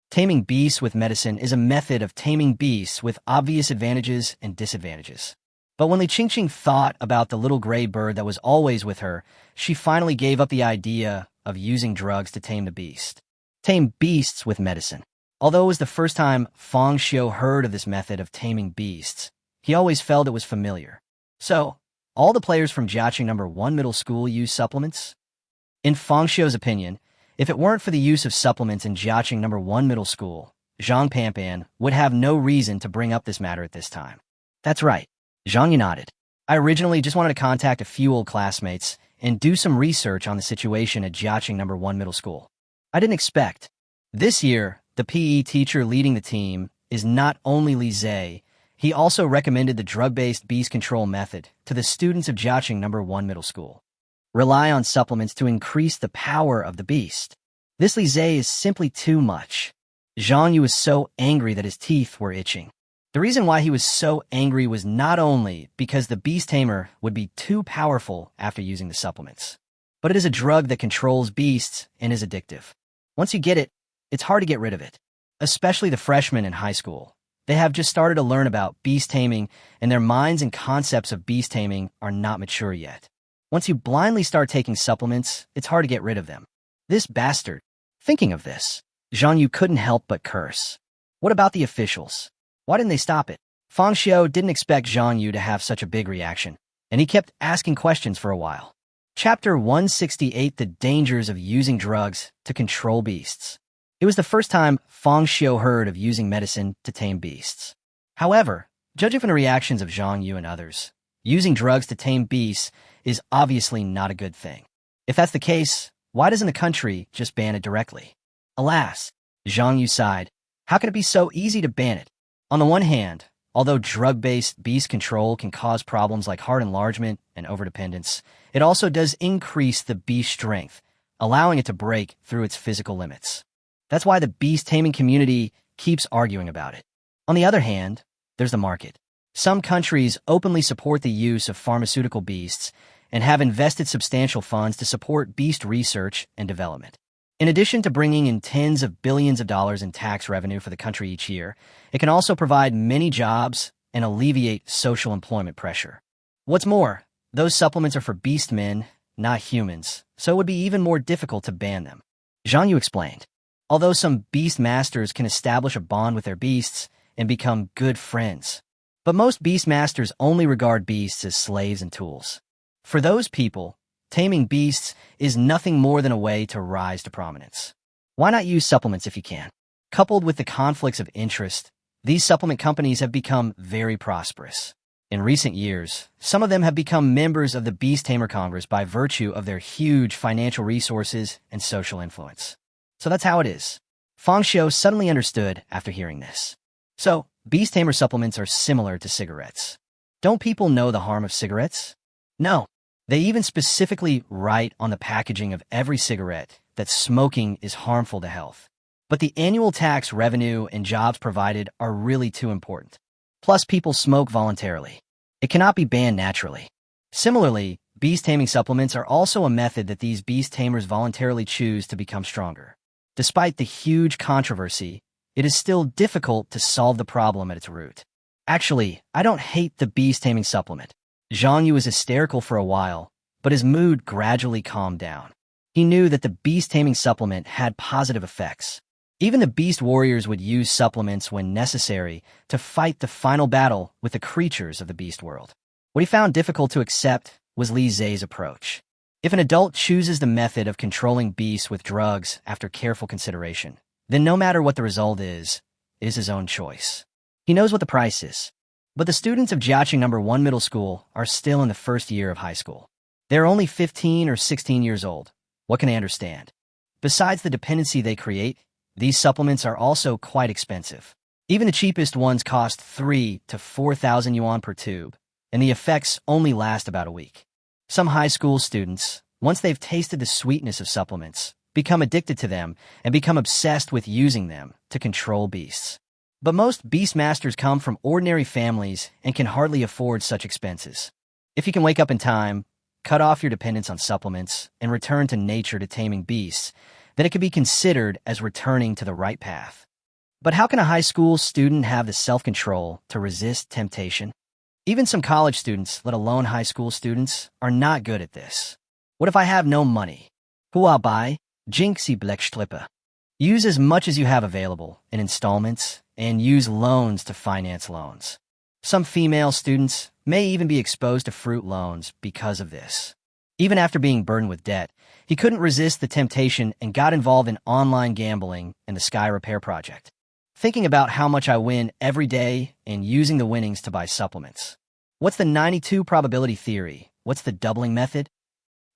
Speaker 1: Taming beasts with medicine is a method of taming beasts with obvious advantages and disadvantages. But when Li Qingqing thought about the little gray bird that was always with her, she finally gave up the idea of using drugs to tame the beast. Tame beasts with medicine. Although it was the first time Fang Xiu heard of this method of taming beasts, he always felt it was familiar. So, all the players from Jiaqing No. 1 Middle School use supplements? In Fang Xiu's opinion, if it weren't for the use of supplements in Jiaqing No. 1 Middle School, Zhang Panpan would have no reason to bring up this matter at this time. That's right. Zhang Yu nodded. I originally just wanted to contact a few old classmates and do some research on the situation at Jiaqing No. 1 Middle School. I didn't expect. This year, the PE teacher leading the team is not only Li Zhe, he also recommended the drug-based beast control method to the students of Jiaqing No. 1 Middle School. Rely on supplements to increase the power of the beast. This Li Zhe is simply too much. Zhang Yu was so angry that his teeth were itching. The reason why he was so angry was not only because the beast tamer would be too powerful after using the supplements, but it is a drug that controls beasts and is addictive. Once you get it, it's hard to get rid of it, especially the freshmen in high school. They have just started to learn about beast taming, and their minds and concepts of beast taming are not mature yet. Once you blindly start taking supplements, it's hard to get rid of them. This bastard. Thinking of this, Zhang Yu couldn't help but curse. What about the officials? Why didn't they stop it? Fang Xiu didn't expect Zhang Yu to have such a big reaction, and he kept asking questions for a while. Chapter 168: The Dangers of Using Drugs to Control Beasts. It was the first time Fang Xiu heard of using medicine to tame beasts. However, judging from the reactions of Zhang Yu and others, using drugs to tame beasts is obviously not a good thing. If that's the case, why doesn't the country just ban it directly? Alas, Zhang Yu sighed. How can it be so easy to ban it? On the one hand, although drug-based beast control can cause problems like heart enlargement and overdependence, it also does increase the beast's strength, allowing it to break through its physical limits. That's why the beast-taming community keeps arguing about it. On the other hand, there's the market. Some countries openly support the use of pharmaceutical beasts and have invested substantial funds to support beast research and development. In addition to bringing in tens of billions of dollars in tax revenue for the country each year, it can also provide many jobs and alleviate social employment pressure. What's more, those supplements are for beast men, not humans, so it would be even more difficult to ban them. Zhang Yu explained. Although some beast masters can establish a bond with their beasts and become good friends, but most beast masters only regard beasts as slaves and tools. For those people, taming beasts is nothing more than a way to rise to prominence. Why not use supplements if you can? Coupled with the conflicts of interest, these supplement companies have become very prosperous. In recent years, some of them have become members of the Beast Tamer Congress by virtue of their huge financial resources and social influence. So that's how it is. Fang Xiu suddenly understood after hearing this. So, beast tamer supplements are similar to cigarettes. Don't people know the harm of cigarettes? No. They even specifically write on the packaging of every cigarette that smoking is harmful to health. But the annual tax revenue and jobs provided are really too important. Plus, people smoke voluntarily. It cannot be banned naturally. Similarly, beast taming supplements are also a method that these beast tamers voluntarily choose to become stronger. Despite the huge controversy, it is still difficult to solve the problem at its root. Actually, I don't hate the beast taming supplement. Zhang Yu was hysterical for a while, but his mood gradually calmed down. He knew that the beast taming supplement had positive effects. Even the beast warriors would use supplements when necessary to fight the final battle with the creatures of the beast world. What he found difficult to accept was Li Zhe's approach. If an adult chooses the method of controlling beasts with drugs after careful consideration, then no matter what the result is, it is his own choice. He knows what the price is. But the students of Jiaqing No. 1 Middle School are still in the first year of high school. They're only 15 or 16 years old. What can they understand? Besides the dependency they create, these supplements are also quite expensive. Even the cheapest ones cost 3,000 to 4,000 yuan per tube, and the effects only last about a week. Some high school students, once they've tasted the sweetness of supplements, become addicted to them and become obsessed with using them to control beasts. But most beast masters come from ordinary families and can hardly afford such expenses. If you can wake up in time, cut off your dependence on supplements, and return to nature to taming beasts, then it can be considered as returning to the right path. But how can a high school student have the self-control to resist temptation? Even some college students, let alone high school students, are not good at this. What if I have no money? Hua bai, jinxie blechstrippe. Use as much as you have available in installments and use loans to finance loans. Some female students may even be exposed to fruit loans because of this. Even after being burdened with debt, he couldn't resist the temptation and got involved in online gambling and the Sky Repair Project. Thinking about how much I win every day and using the winnings to buy supplements. What's the 92 probability theory? What's the doubling method?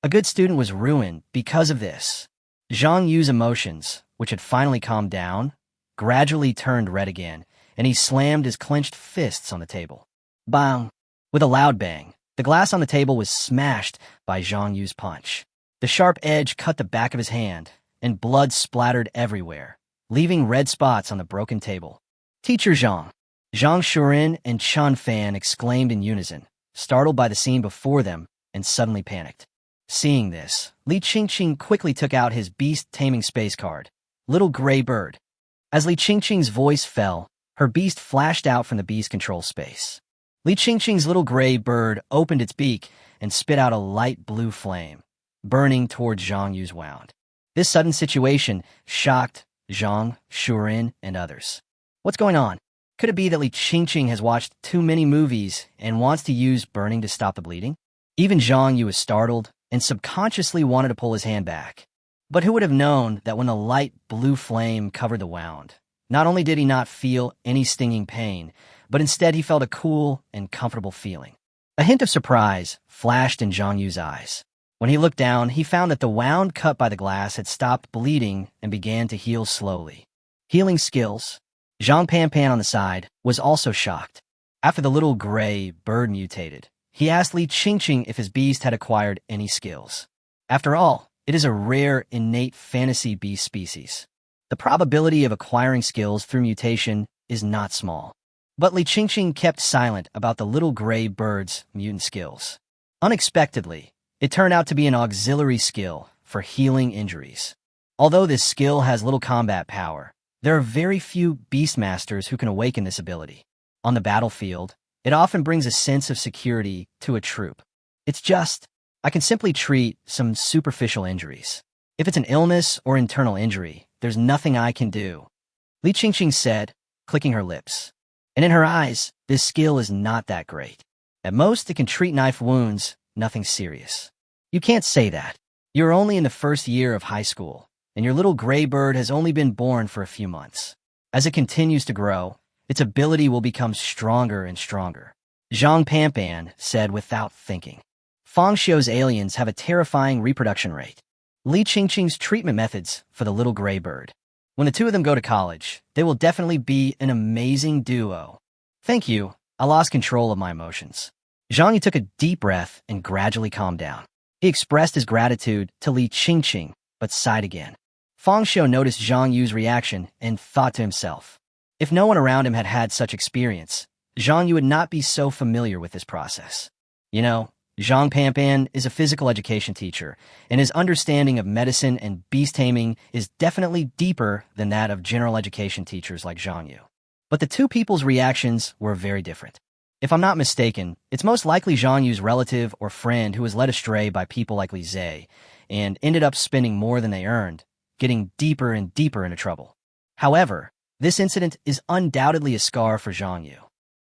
Speaker 1: A good student was ruined because of this. Zhang Yu's emotions, which had finally calmed down, gradually turned red again, and he slammed his clenched fists on the table. Bang! With a loud bang, the glass on the table was smashed by Zhang Yu's punch. The sharp edge cut the back of his hand, and blood splattered everywhere, leaving red spots on the broken table. Teacher Zhang. Zhang Shuren and Chun Fan exclaimed in unison, startled by the scene before them and suddenly panicked. Seeing this, Li Qingqing quickly took out his beast-taming space card, Little Gray Bird. As Li Qingqing's voice fell, her beast flashed out from the beast control space. Li Qingqing's little gray bird opened its beak and spit out a light blue flame, burning towards Zhang Yu's wound. This sudden situation shocked Zhang, Shuren, and others. What's going on? Could it be that Li Qingqing has watched too many movies and wants to use burning to stop the bleeding? Even Zhang Yu was startled and subconsciously wanted to pull his hand back. But who would have known that when the light blue flame covered the wound, not only did he not feel any stinging pain, but instead he felt a cool and comfortable feeling. A hint of surprise flashed in Zhang Yu's eyes. When he looked down, he found that the wound cut by the glass had stopped bleeding and began to heal slowly. Healing skills. Zhang Panpan on the side was also shocked. After the little gray bird mutated, he asked Li Qingqing if his beast had acquired any skills. After all, it is a rare, innate fantasy beast species. The probability of acquiring skills through mutation is not small. But Li Qingqing kept silent about the little gray bird's mutant skills. Unexpectedly, it turned out to be an auxiliary skill for healing injuries. Although this skill has little combat power, there are very few beastmasters who can awaken this ability. On the battlefield, it often brings a sense of security to a troop. It's just, I can simply treat some superficial injuries. If it's an illness or internal injury, there's nothing I can do, Li Qingqing said, clicking her lips. And in her eyes, this skill is not that great. At most, it can treat knife wounds, nothing serious. You can't say that. You're only in the first year of high school, and your little gray bird has only been born for a few months. As it continues to grow, its ability will become stronger and stronger, Zhang Panpan said without thinking. Fang Xiu's aliens have a terrifying reproduction rate. Li Qingqing's treatment methods for the little gray bird. When the two of them go to college, they will definitely be an amazing duo. Thank you. I lost control of my emotions. Zhang Yu took a deep breath and gradually calmed down. He expressed his gratitude to Li Qingqing, but sighed again. Fang Xiu noticed Zhang Yu's reaction and thought to himself, if no one around him had had such experience, Zhang Yu would not be so familiar with this process. You know, Zhang Panpan is a physical education teacher, and his understanding of medicine and beast-taming is definitely deeper than that of general education teachers like Zhang Yu. But the two people's reactions were very different. If I'm not mistaken, it's most likely Zhang Yu's relative or friend who was led astray by people like Li Zhe, and ended up spending more than they earned, getting deeper and deeper into trouble. However, this incident is undoubtedly a scar for Zhang Yu.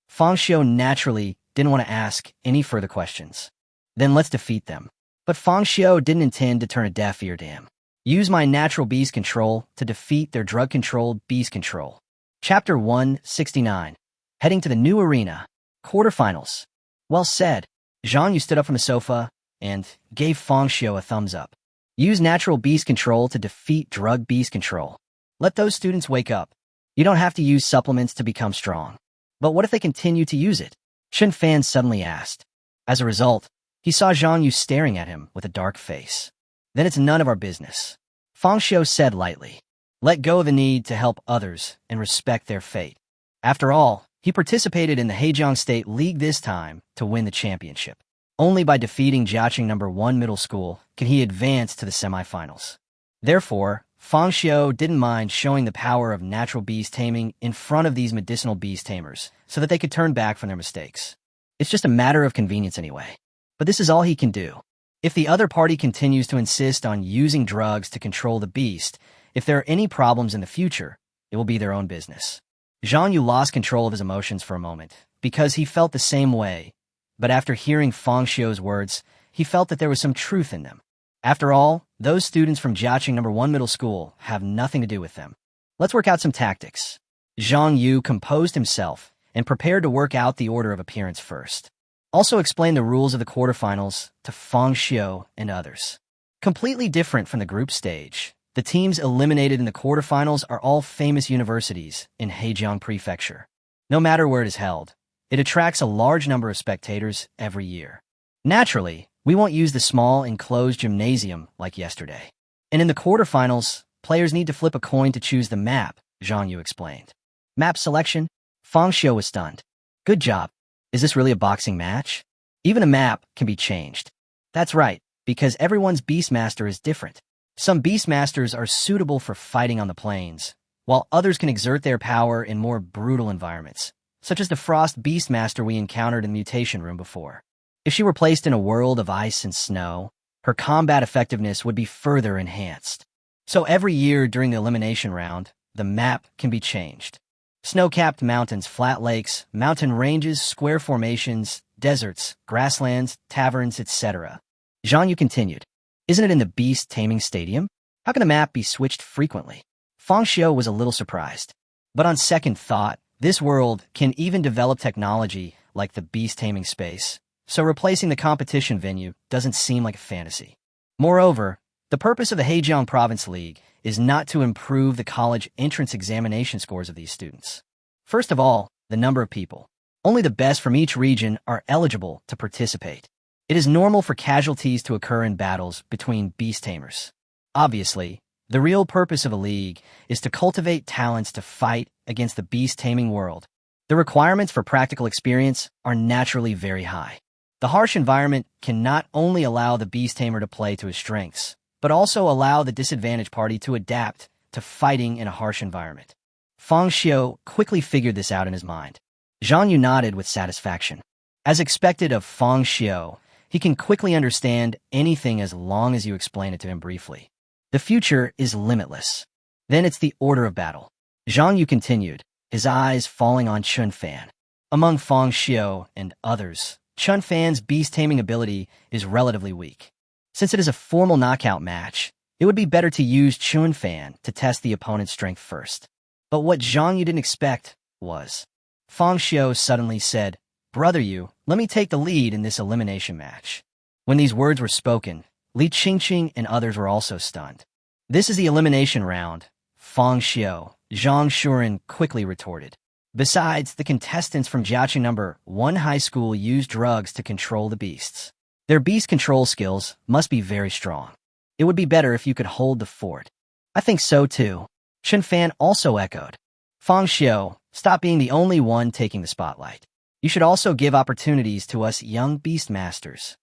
Speaker 1: Fang Xiu naturally didn't want to ask any further questions. Then let's defeat them. But Fang Xiu didn't intend to turn a deaf ear to him. Use my natural beast control to defeat their drug-controlled beast control. Chapter 169. Heading to the new arena. Quarterfinals. Well said. Zhang Yu stood up from the sofa and gave Fang Xiu a thumbs up. Use natural beast control to defeat drug beast control. Let those students wake up. You don't have to use supplements to become strong. But what if they continue to use it? Chen Fan suddenly asked. As a result, he saw Zhang Yu staring at him with a dark face. Then it's none of our business. Fang Xiu said lightly. Let go of the need to help others and respect their fate. After all, he participated in the Hejiang State League this time to win the championship. Only by defeating Jiaqing No. 1 Middle School can he advance to the semifinals. Therefore, Fang Xiu didn't mind showing the power of natural beast taming in front of these medicinal beast tamers so that they could turn back from their mistakes. It's just a matter of convenience anyway. But this is all he can do. If the other party continues to insist on using drugs to control the beast, if there are any problems in the future, it will be their own business. Zhang Yu lost control of his emotions for a moment, because he felt the same way. But after hearing Fang Xiu's words, he felt that there was some truth in them. After all, those students from Jiaqing No. 1 Middle School have nothing to do with them. Let's work out some tactics. Zhang Yu composed himself and prepared to work out the order of appearance first. Also explained the rules of the quarterfinals to Fang Xiu and others. Completely different from the group stage, the teams eliminated in the quarterfinals are all famous universities in Hejiang Prefecture. No matter where it is held, it attracts a large number of spectators every year. Naturally, we won't use the small enclosed gymnasium like yesterday. And in the quarterfinals, players need to flip a coin to choose the map, Zhang Yu explained. Map selection? Fang Xiu was stunned. Good job. Is this really a boxing match? Even a map can be changed. That's right, because everyone's Beastmaster is different. Some Beastmasters are suitable for fighting on the plains, while others can exert their power in more brutal environments, such as the Frost Beastmaster we encountered in the mutation room before. If she were placed in a world of ice and snow, her combat effectiveness would be further enhanced. So every year during the elimination round, the map can be changed. Snow-capped mountains, flat lakes, mountain ranges, square formations, deserts, grasslands, taverns, etc. Zhang Yu continued. Isn't it in the Beast-Taming Stadium? How can the map be switched frequently? Fang Xiu was a little surprised. But on second thought, this world can even develop technology like the Beast-Taming space, so replacing the competition venue doesn't seem like a fantasy. Moreover, the purpose of the Hejiang Province League is not to improve the college entrance examination scores of these students. First of all, the number of people. Only the best from each region are eligible to participate. It is normal for casualties to occur in battles between beast tamers. Obviously, the real purpose of a league is to cultivate talents to fight against the beast-taming world. The requirements for practical experience are naturally very high. The harsh environment can not only allow the beast tamer to play to his strengths, but also allow the disadvantaged party to adapt to fighting in a harsh environment. Fang Xiu quickly figured this out in his mind. Zhang Yu nodded with satisfaction. As expected of Fang Xiu, he can quickly understand anything as long as you explain it to him briefly. The future is limitless. Then it's the order of battle. Zhang Yu continued, his eyes falling on Chun Fan. Among Fang Xiu and others, Chun Fan's beast-taming ability is relatively weak. Since it is a formal knockout match, it would be better to use Chun Fan to test the opponent's strength first. But what Zhang Yu didn't expect was, Fang Xiu suddenly said, "Brother Yu, let me take the lead in this elimination match." When these words were spoken, Li Qingqing and others were also stunned. "This is the elimination round," Fang Xiu, Zhang Shuren quickly retorted. Besides, the contestants from Jiaqing No. 1 High School use drugs to control the beasts. Their beast control skills must be very strong. It would be better if you could hold the fort. I think so too. Chun Fan also echoed. Fang Xiu, stop being the only one taking the spotlight. You should also give opportunities to us young beast masters.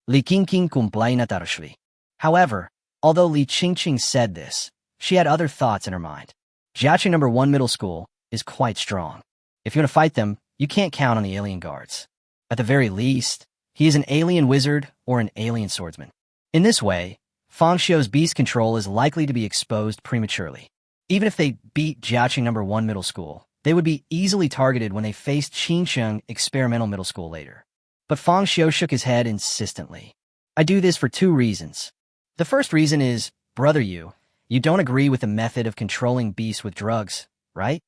Speaker 1: Li Qingqing cumplai natarashvi. However, although Li Qingqing said this, she had other thoughts in her mind. Jiaqing No. 1 Middle School is quite strong. If you want to fight them, you can't count on the alien guards. At the very least, he is an alien wizard or an alien swordsman. In this way, Fang Xiu's beast control is likely to be exposed prematurely. Even if they beat Jiaqing No. 1 Middle School, they would be easily targeted when they faced Qingsheng Experimental Middle School later. But Fang Xiu shook his head insistently. I do this for two reasons. The first reason is, Brother Yu, you don't agree with the method of controlling beasts with drugs, right?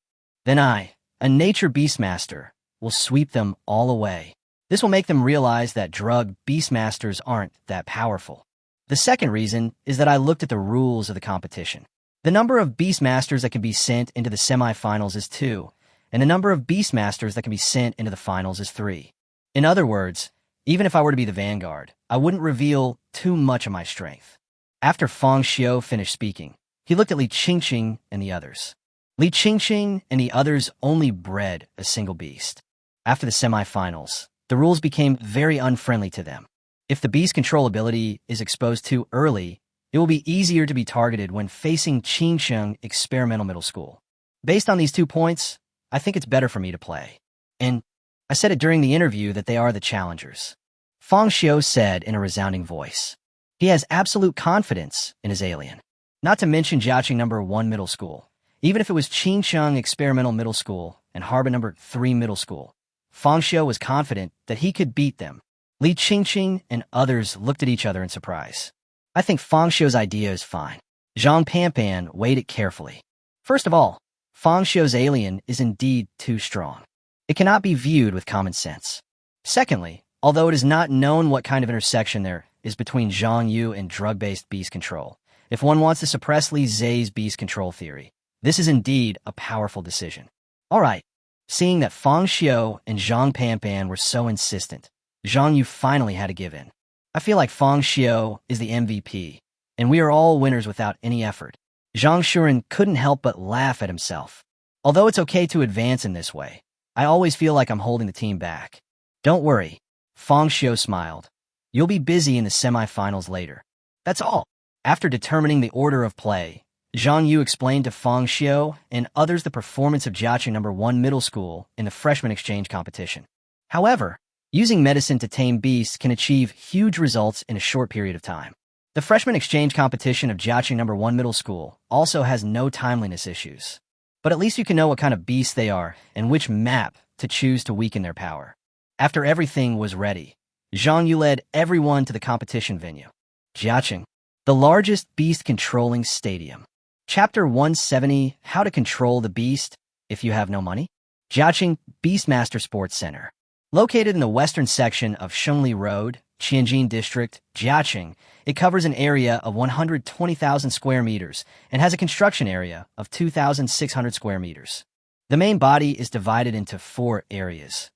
Speaker 1: Then I, a nature beastmaster, will sweep them all away. This will make them realize that drug beastmasters aren't that powerful. The second reason is that I looked at the rules of the competition. The number of beastmasters that can be sent into the semifinals is 2, and the number of beastmasters that can be sent into the finals is 3. In other words, even if I were to be the vanguard, I wouldn't reveal too much of my strength. After Fang Xiu finished speaking, he looked at Li Qingqing and the others. Li Qingqing and the others only bred a single beast. After the semifinals, the rules became very unfriendly to them. If the beast control ability is exposed too early, it will be easier to be targeted when facing Qingsheng Experimental Middle School. Based on these 2 points, I think it's better for me to play. And I said it during the interview that they are the challengers. Fang Xiu said in a resounding voice. He has absolute confidence in his alien. Not to mention Jiaqing No. 1 Middle School. Even if it was Qingsheng Experimental Middle School and Harbin No. 3 Middle School, Fang Xiu was confident that he could beat them. Li Qingqing and others looked at each other in surprise. I think Fang Xiu's idea is fine. Zhang Panpan weighed it carefully. First of all, Fang Xiu's alien is indeed too strong. It cannot be viewed with common sense. Secondly, although it is not known what kind of intersection there is between Zhang Yu and drug-based beast control, if one wants to suppress Li Zhe's beast control theory, this is indeed a powerful decision. All right. Seeing that Fang Xiu and Zhang Panpan were so insistent, Zhang Yu finally had to give in. I feel like Fang Xiu is the MVP, and we are all winners without any effort. Zhang Shuren couldn't help but laugh at himself. Although it's okay to advance in this way, I always feel like I'm holding the team back. Don't worry, Fang Xiu smiled. You'll be busy in the semifinals later. That's all. After determining the order of play, Zhang Yu explained to Fang Xiu and others the performance of Jiaqing No. 1 Middle School in the freshman exchange competition. However, using medicine to tame beasts can achieve huge results in a short period of time. The freshman exchange competition of Jiaqing No. 1 Middle School also has no timeliness issues. But at least you can know what kind of beasts they are and which map to choose to weaken their power. After everything was ready, Zhang Yu led everyone to the competition venue. Jiaqing, the largest beast-controlling stadium. Chapter 170, How to Control the Beast If You Have No Money? Jiaqing Beastmaster Sports Center. Located in the western section of Shengli Road, Tianjin District, Jiaqing, it covers an area of 120,000 square meters and has a construction area of 2,600 square meters. The main body is divided into 4 areas: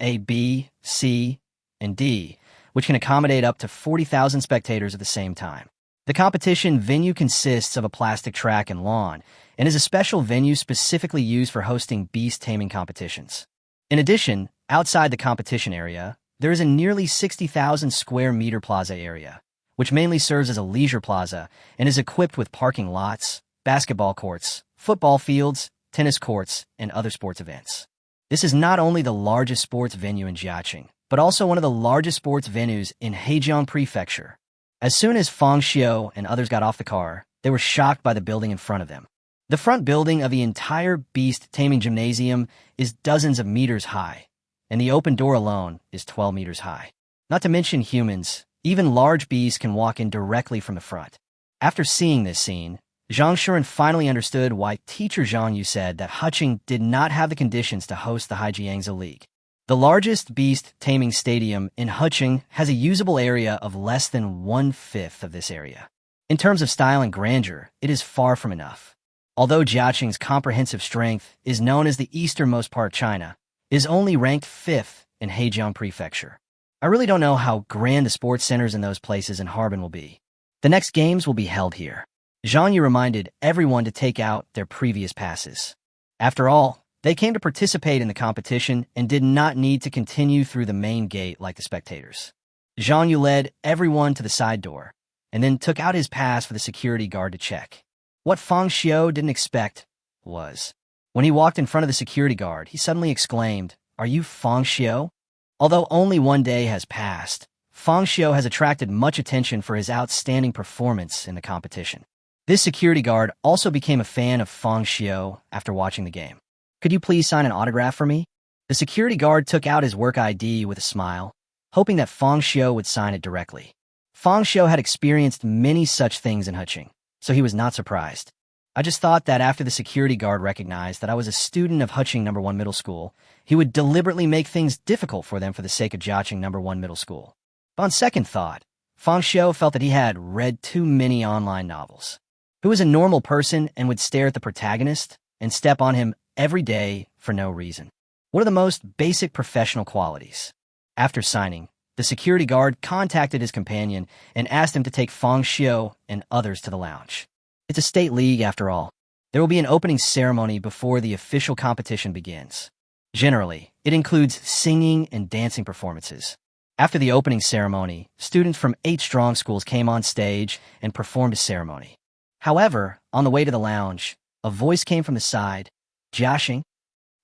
Speaker 1: A, B, C, and D, which can accommodate up to 40,000 spectators at the same time. The competition venue consists of a plastic track and lawn and is a special venue specifically used for hosting beast-taming competitions. In addition, outside the competition area, there is a nearly 60,000 square meter plaza area, which mainly serves as a leisure plaza and is equipped with parking lots, basketball courts, football fields, tennis courts, and other sports events. This is not only the largest sports venue in Jiaqing, but also one of the largest sports venues in Hejiang Prefecture. As soon as Fang Xiu and others got off the car, they were shocked by the building in front of them. The front building of the entire beast-taming gymnasium is dozens of meters high, and the open door alone is 12 meters high. Not to mention humans, even large beasts can walk in directly from the front. After seeing this scene, Zhang Shuren finally understood why teacher Zhang Yu said that Huqing did not have the conditions to host the Haijiangzi League. The largest beast-taming stadium in Huqing has a usable area of less than 1/5 of this area. In terms of style and grandeur, it is far from enough. Although Jiaqing's comprehensive strength is known as the easternmost part of China, it is only ranked 5th in Hejiang Prefecture. I really don't know how grand the sports centers in those places in Harbin will be. The next games will be held here. Zhang Yu reminded everyone to take out their previous passes. After all, they came to participate in the competition and did not need to continue through the main gate like the spectators. Zhang Yu led everyone to the side door, and then took out his pass for the security guard to check. What Fang Xiu didn't expect was, when he walked in front of the security guard, he suddenly exclaimed, "Are you Fang Xiu?" Although only one day has passed, Fang Xiu has attracted much attention for his outstanding performance in the competition. This security guard also became a fan of Fang Xiu after watching the game. "Could you please sign an autograph for me?" The security guard took out his work ID with a smile, hoping that Fang Xiu would sign it directly. Fang Xiu had experienced many such things in Huqing, so he was not surprised. "I just thought that after the security guard recognized that I was a student of Huqing No. 1 Middle School, he would deliberately make things difficult for them for the sake of Jiaqing No. 1 Middle School." But on second thought, Fang Xiu felt that he had read too many online novels. Who was a normal person and would stare at the protagonist and step on him every day for no reason? One of the most basic professional qualities. After signing, the security guard contacted his companion and asked him to take Fang Xiu and others to the lounge. It's a state league after all. There will be an opening ceremony before the official competition begins. Generally, it includes singing and dancing performances. After the opening ceremony, students from 8 strong schools came on stage and performed a ceremony. However, on the way to the lounge, a voice came from the side. Jiaqing?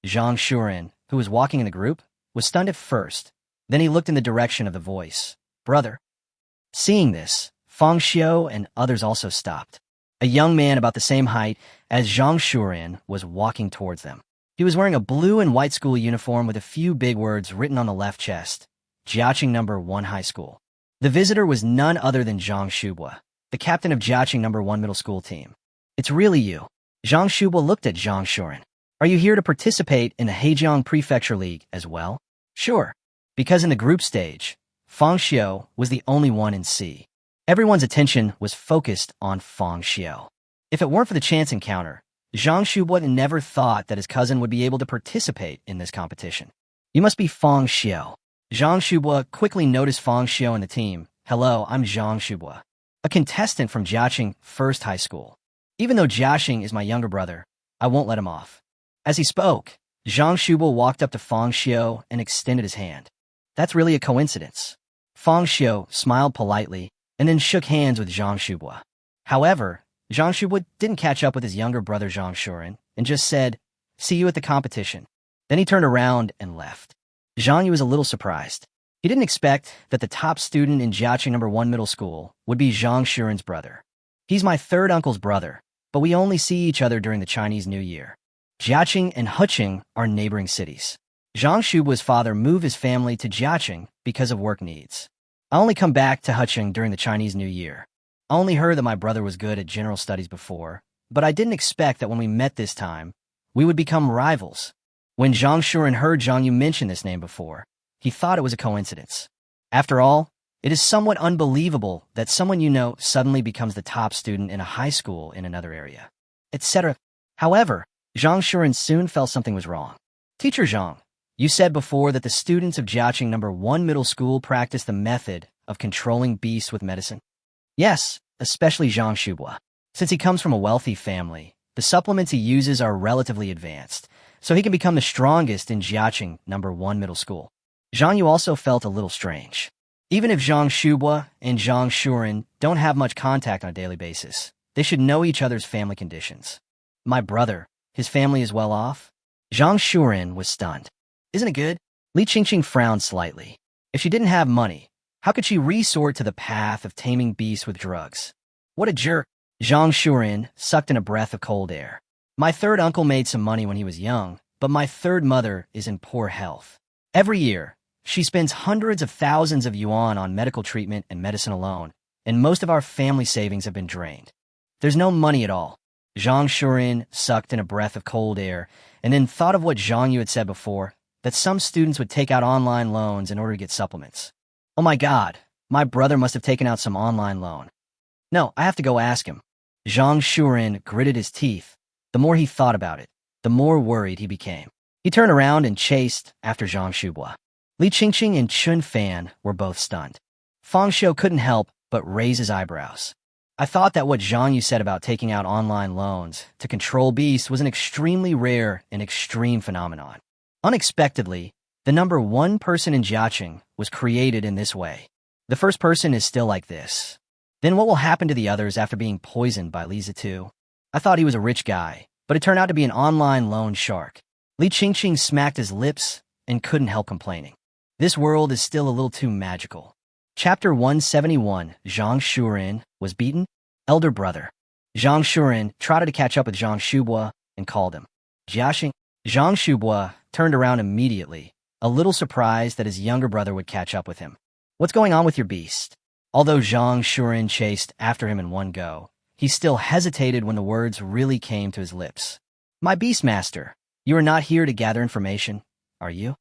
Speaker 1: Zhang Shuren, who was walking in the group, was stunned at first. Then he looked in the direction of the voice. "Brother." Seeing this, Fang Xiu and others also stopped. A young man about the same height as Zhang Shuren was walking towards them. He was wearing a blue and white school uniform with a few big words written on the left chest. Jiaqing No. 1 High School. The visitor was none other than Zhang Shubua, the captain of Jiaqing No. 1 Middle School team. "It's really you." Zhang Shubua looked at Zhang Shuren. "Are you here to participate in the Hejiang Prefecture League as well?" "Sure." Because in the group stage, Fang Xiu was the only one in C. Everyone's attention was focused on Fang Xiu. If it weren't for the chance encounter, Zhang Shubua never thought that his cousin would be able to participate in this competition. "You must be Fang Xiu." Zhang Shubua quickly noticed Fang Xiu in the team. "Hello, I'm Zhang Shubua, a contestant from Jiaqing First High School. Even though Jiaqing is my younger brother, I won't let him off." As he spoke, Zhang Shubua walked up to Fang Xiu and extended his hand. "That's really a coincidence." Fang Xiu smiled politely and then shook hands with Zhang Shubua. However, Zhang Shubua didn't catch up with his younger brother Zhang Shuren and just said, "See you at the competition." Then he turned around and left. Zhang Yu was a little surprised. He didn't expect that the top student in Jiaqing No. 1 Middle School would be Zhang Shuren's brother. "He's my third uncle's brother, but we only see each other during the Chinese New Year." Jiaqing and Heqing are neighboring cities. Zhang Shubua's father moved his family to Jiaqing because of work needs. I only come back to Heqing during the Chinese New Year. I only heard that my brother was good at general studies before, but I didn't expect that when we met this time, we would become rivals. When Zhang Shuren heard Zhang Yu mention this name before, he thought it was a coincidence. After all, it is somewhat unbelievable that someone you know suddenly becomes the top student in a high school in another area, etc. However, Zhang Shuren soon felt something was wrong. Teacher Zhang, you said before that the students of Jiaqing No. 1 Middle School practice the method of controlling beasts with medicine. Yes, especially Zhang Shubua. Since he comes from a wealthy family, the supplements he uses are relatively advanced, so he can become the strongest in Jiaqing No. 1 Middle School. Zhang Yu also felt a little strange. Even if Zhang Shubua and Zhang Shuren don't have much contact on a daily basis, they should know each other's family conditions. My brother, his family is well off? Zhang Shuren was stunned. Isn't it good? Li Qingqing frowned slightly. If she didn't have money, how could she resort to the path of taming beasts with drugs? What a jerk. Zhang Shuren sucked in a breath of cold air. My third uncle made some money when he was young, but my third mother is in poor health. Every year, she spends hundreds of thousands of yuan on medical treatment and medicine alone, and most of our family savings have been drained. There's no money at all. Zhang Shuren sucked in a breath of cold air and then thought of what Zhang Yu had said before, that some students would take out online loans in order to get supplements. Oh my God, my brother must have taken out some online loan. No, I have to go ask him. Zhang Shuren gritted his teeth. The more he thought about it, the more worried he became. He turned around and chased after Zhang Shubua. Li Qingqing and Chun Fan were both stunned. Fang Xiu couldn't help but raise his eyebrows. I thought that what Zhang Yu said about taking out online loans to control beasts was an extremely rare and extreme phenomenon. Unexpectedly, the number 1 person in Jiaqing was created in this way. The first person is still like this. Then what will happen to the others after being poisoned by Li Zitu? I thought he was a rich guy, but it turned out to be an online loan shark. Li Qingqing smacked his lips and couldn't help complaining. This world is still a little too magical. Chapter 171, Zhang Shuren was beaten? Elder brother. Zhang Shuren trotted to catch up with Zhang Shubua and called him. Jiaqing. Zhang Shubua turned around immediately, a little surprised that his younger brother would catch up with him. What's going on with your beast? Although Zhang Shuren chased after him in one go, he still hesitated when the words really came to his lips. My Beastmaster, you are not here to gather information, are you?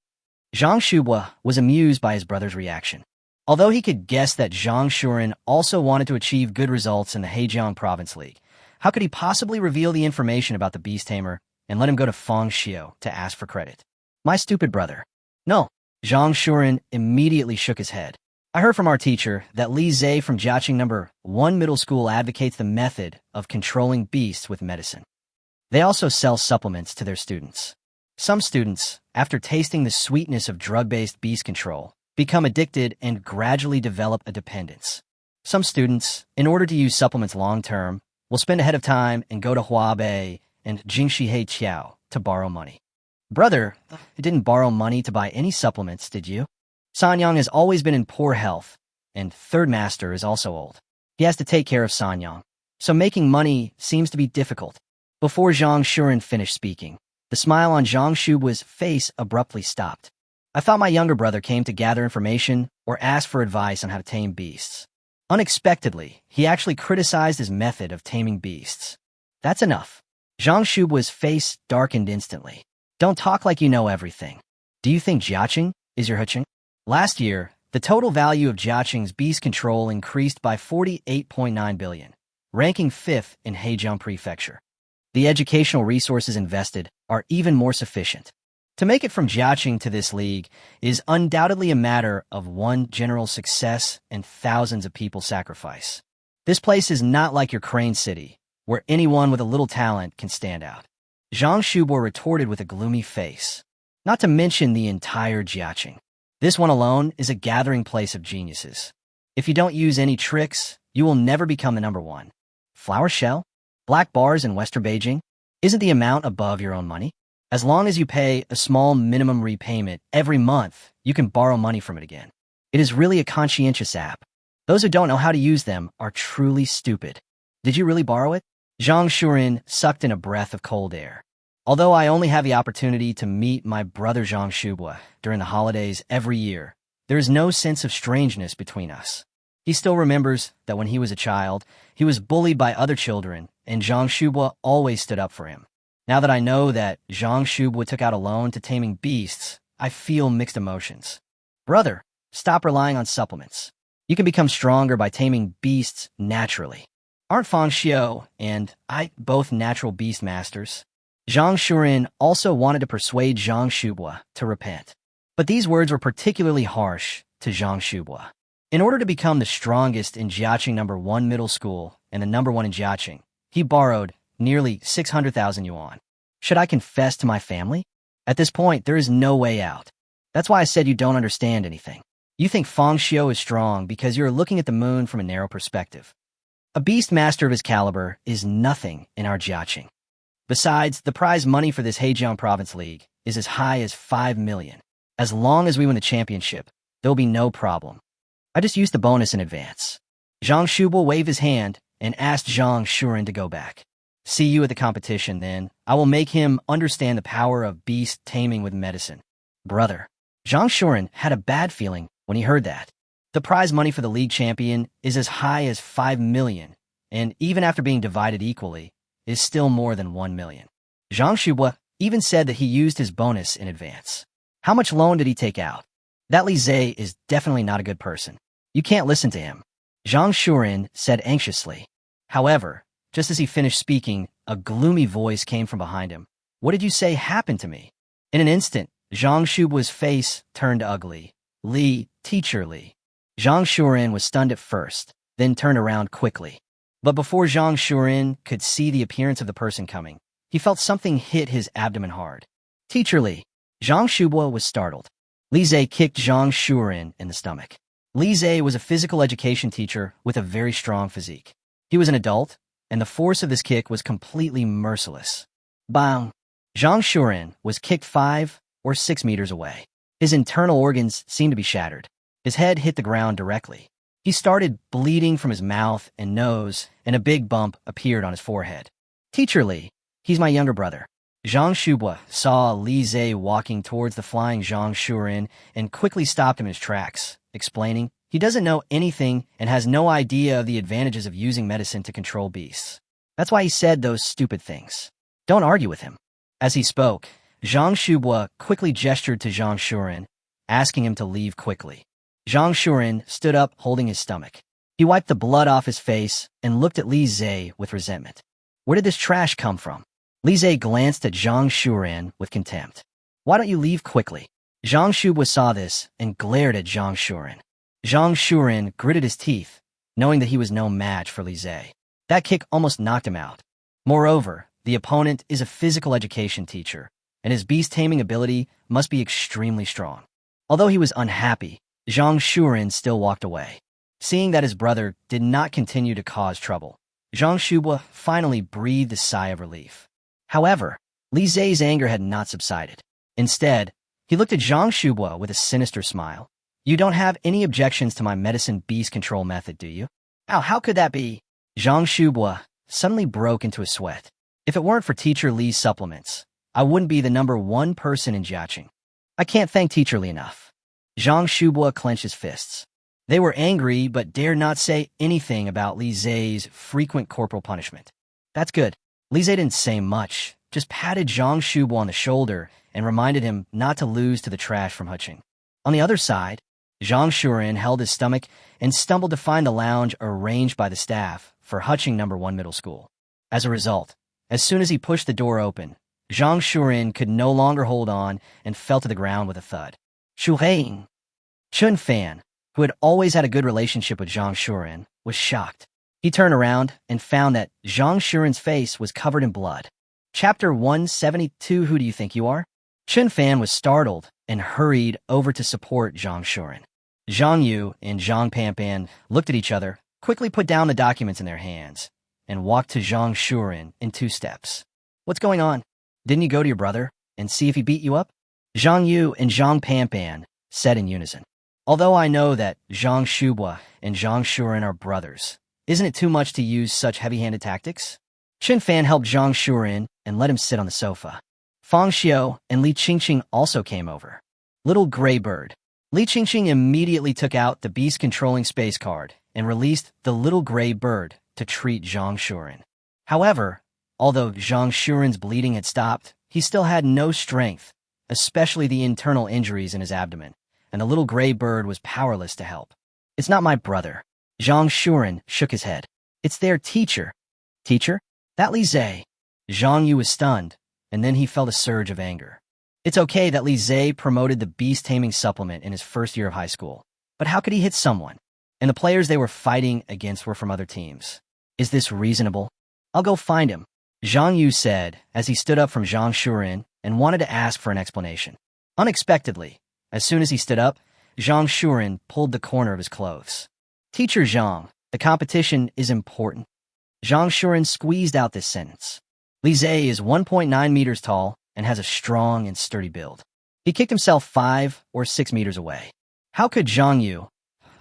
Speaker 1: Zhang Shubua was amused by his brother's reaction. Although he could guess that Zhang Shuren also wanted to achieve good results in the Hejiang Province League, how could he possibly reveal the information about the Beast Tamer and let him go to Fang Xiu to ask for credit? My stupid brother. No. Zhang Shuren immediately shook his head. I heard from our teacher that Li Zhe from Jiaqing No. 1 Middle School advocates the method of controlling beasts with medicine. They also sell supplements to their students. Some students, after tasting the sweetness of drug-based beast control, become addicted and gradually develop a dependence. Some students, in order to use supplements long-term, will spend ahead of time and go to Huabei and Jingxi Qiao to borrow money. Brother, you didn't borrow money to buy any supplements, did you? Sanyang has always been in poor health, and Third Master is also old. He has to take care of Sanyang, so making money seems to be difficult. Before Zhang Shuren finished speaking, the smile on Zhang Shubua's face abruptly stopped. I thought my younger brother came to gather information or ask for advice on how to tame beasts. Unexpectedly, he actually criticized his method of taming beasts. That's enough. Zhang Shubua's face darkened instantly. Don't talk like you know everything. Do you think Jiaqing is your Heqing? Last year, the total value of Jiaqing's beast control increased by 48.9 billion, ranking 5th in Hejiang Prefecture. The educational resources invested are even more sufficient. To make it from Jiaqing to this league is undoubtedly a matter of one general success and thousands of people's sacrifice. This place is not like your Crane City, where anyone with a little talent can stand out. Zhang Shubua retorted with a gloomy face. Not to mention the entire Jiaqing. This one alone is a gathering place of geniuses. If you don't use any tricks, you will never become the number 1. Flower shell? Black bars in Western Beijing? Isn't the amount above your own money? As long as you pay a small minimum repayment every month, you can borrow money from it again. It is really a conscientious app. Those who don't know how to use them are truly stupid. Did you really borrow it? Zhang Shuren sucked in a breath of cold air. Although I only have the opportunity to meet my brother Zhang Shubua during the holidays every year, there is no sense of strangeness between us. He still remembers that when he was a child, he was bullied by other children, and Zhang Shubua always stood up for him. Now that I know that Zhang Shubua took out a loan to taming beasts, I feel mixed emotions. Brother, stop relying on supplements. You can become stronger by taming beasts naturally. Aren't Fang Xiu and I both natural beast masters? Zhang Shuren also wanted to persuade Zhang Shubua to repent. But these words were particularly harsh to Zhang Shubua. In order to become the strongest in Jiaqing number 1 middle school and the number 1 in Jiaqing, he borrowed nearly 600,000 yuan. Should I confess to my family? At this point, there is no way out. That's why I said you don't understand anything. You think Fang Xiu is strong because you're looking at the moon from a narrow perspective. A beast master of his caliber is nothing in our Jiaqing. Besides, the prize money for this Hejiang Province League is as high as 5 million. As long as we win the championship, there'll be no problem. I just used the bonus in advance. Zhang Shubua waved his hand and asked Zhang Shuren to go back. See you at the competition, then. I will make him understand the power of beast-taming with medicine. Brother. Zhang Shuren had a bad feeling when he heard that. The prize money for the league champion is as high as 5 million, and even after being divided equally, is still more than 1 million. Zhang Shubua even said that he used his bonus in advance. How much loan did he take out? That Li Zhe is definitely not a good person. You can't listen to him. Zhang Shuren said anxiously. However, just as he finished speaking, a gloomy voice came from behind him. What did you say happened to me? In an instant, Zhang Shubua's face turned ugly. Li, teacher Li. Zhang Shuren was stunned at first, then turned around quickly. But before Zhang Shuren could see the appearance of the person coming, he felt something hit his abdomen hard. Teacher Li. Zhang Shubua was startled. Li Zhe kicked Zhang Shuren in the stomach. Li Zhe was a physical education teacher with a very strong physique. He was an adult, and the force of this kick was completely merciless. Bang! Zhang Shuren was kicked 5 or 6 meters away. His internal organs seemed to be shattered. His head hit the ground directly. He started bleeding from his mouth and nose, and a big bump appeared on his forehead. Teacher Li, he's my younger brother. Zhang Shubua saw Li Zhe walking towards the flying Zhang Shuren and quickly stopped him in his tracks, explaining, he doesn't know anything and has no idea of the advantages of using medicine to control beasts. That's why he said those stupid things. Don't argue with him. As he spoke, Zhang Shubua quickly gestured to Zhang Shuren, asking him to leave quickly. Zhang Shuren stood up holding his stomach. He wiped the blood off his face and looked at Li Zhe with resentment. Where did this trash come from? Li Zhe glanced at Zhang Shuren with contempt. Why don't you leave quickly? Zhang Shubua saw this and glared at Zhang Shuren. Zhang Shuren gritted his teeth, knowing that he was no match for Li Zhe. That kick almost knocked him out. Moreover, the opponent is a physical education teacher, and his beast-taming ability must be extremely strong. Although he was unhappy, Zhang Shuren still walked away. Seeing that his brother did not continue to cause trouble, Zhang Shubua finally breathed a sigh of relief. However, Li Zhe's anger had not subsided. Instead, he looked at Zhang Shubua with a sinister smile. You don't have any objections to my medicine beast control method, do you? Ow, how could that be? Zhang Shubua suddenly broke into a sweat. If it weren't for Teacher Li's supplements, I wouldn't be the number 1 person in Jiaqing. I can't thank Teacher Li enough. Zhang Shubua clenched his fists. They were angry but dared not say anything about Li Zhe's frequent corporal punishment. That's good. Li Zhe didn't say much, just patted Zhang Shubua on the shoulder and reminded him not to lose to the trash from Huqing. On the other side, Zhang Shuren held his stomach and stumbled to find the lounge arranged by the staff for Huqing number 1 middle school. As a result, as soon as he pushed the door open, Zhang Shuren could no longer hold on and fell to the ground with a thud. Shuheng! Chun Fan, who had always had a good relationship with Zhang Shuren, was shocked. He turned around and found that Zhang Shuren's face was covered in blood. Chapter 172. Who do you think you are? Chun Fan was startled and hurried over to support Zhang Shuren. Zhang Yu and Zhang Panpan looked at each other, quickly put down the documents in their hands, and walked to Zhang Shuren in 2 steps. What's going on? Didn't you go to your brother and see if he beat you up? Zhang Yu and Zhang Panpan said in unison. Although I know that Zhang Shubua and Zhang Shuren are brothers, isn't it too much to use such heavy-handed tactics? Chun Fan helped Zhang Shuren and let him sit on the sofa. Fang Xiu and Li Qingqing also came over. Little gray bird. Li Qingqing immediately took out the beast-controlling space card and released the little gray bird to treat Zhang Shuren. However, although Zhang Shuren's bleeding had stopped, he still had no strength, especially the internal injuries in his abdomen, and the little gray bird was powerless to help. It's not my brother. Zhang Shuren shook his head. It's their teacher. Teacher? That Li Zhe. Zhang Yu was stunned, and then he felt a surge of anger. It's okay that Li Zhe promoted the Beast-Taming supplement in his first year of high school, but how could he hit someone? And the players they were fighting against were from other teams. Is this reasonable? I'll go find him, Zhang Yu said as he stood up from Zhang Shuren and wanted to ask for an explanation. Unexpectedly, as soon as he stood up, Zhang Shuren pulled the corner of his clothes. Teacher Zhang, the competition is important. Zhang Shuren squeezed out this sentence. Li Zhe is 1.9 meters tall and has a strong and sturdy build. He kicked himself 5 or 6 meters away. How could Zhang Yu,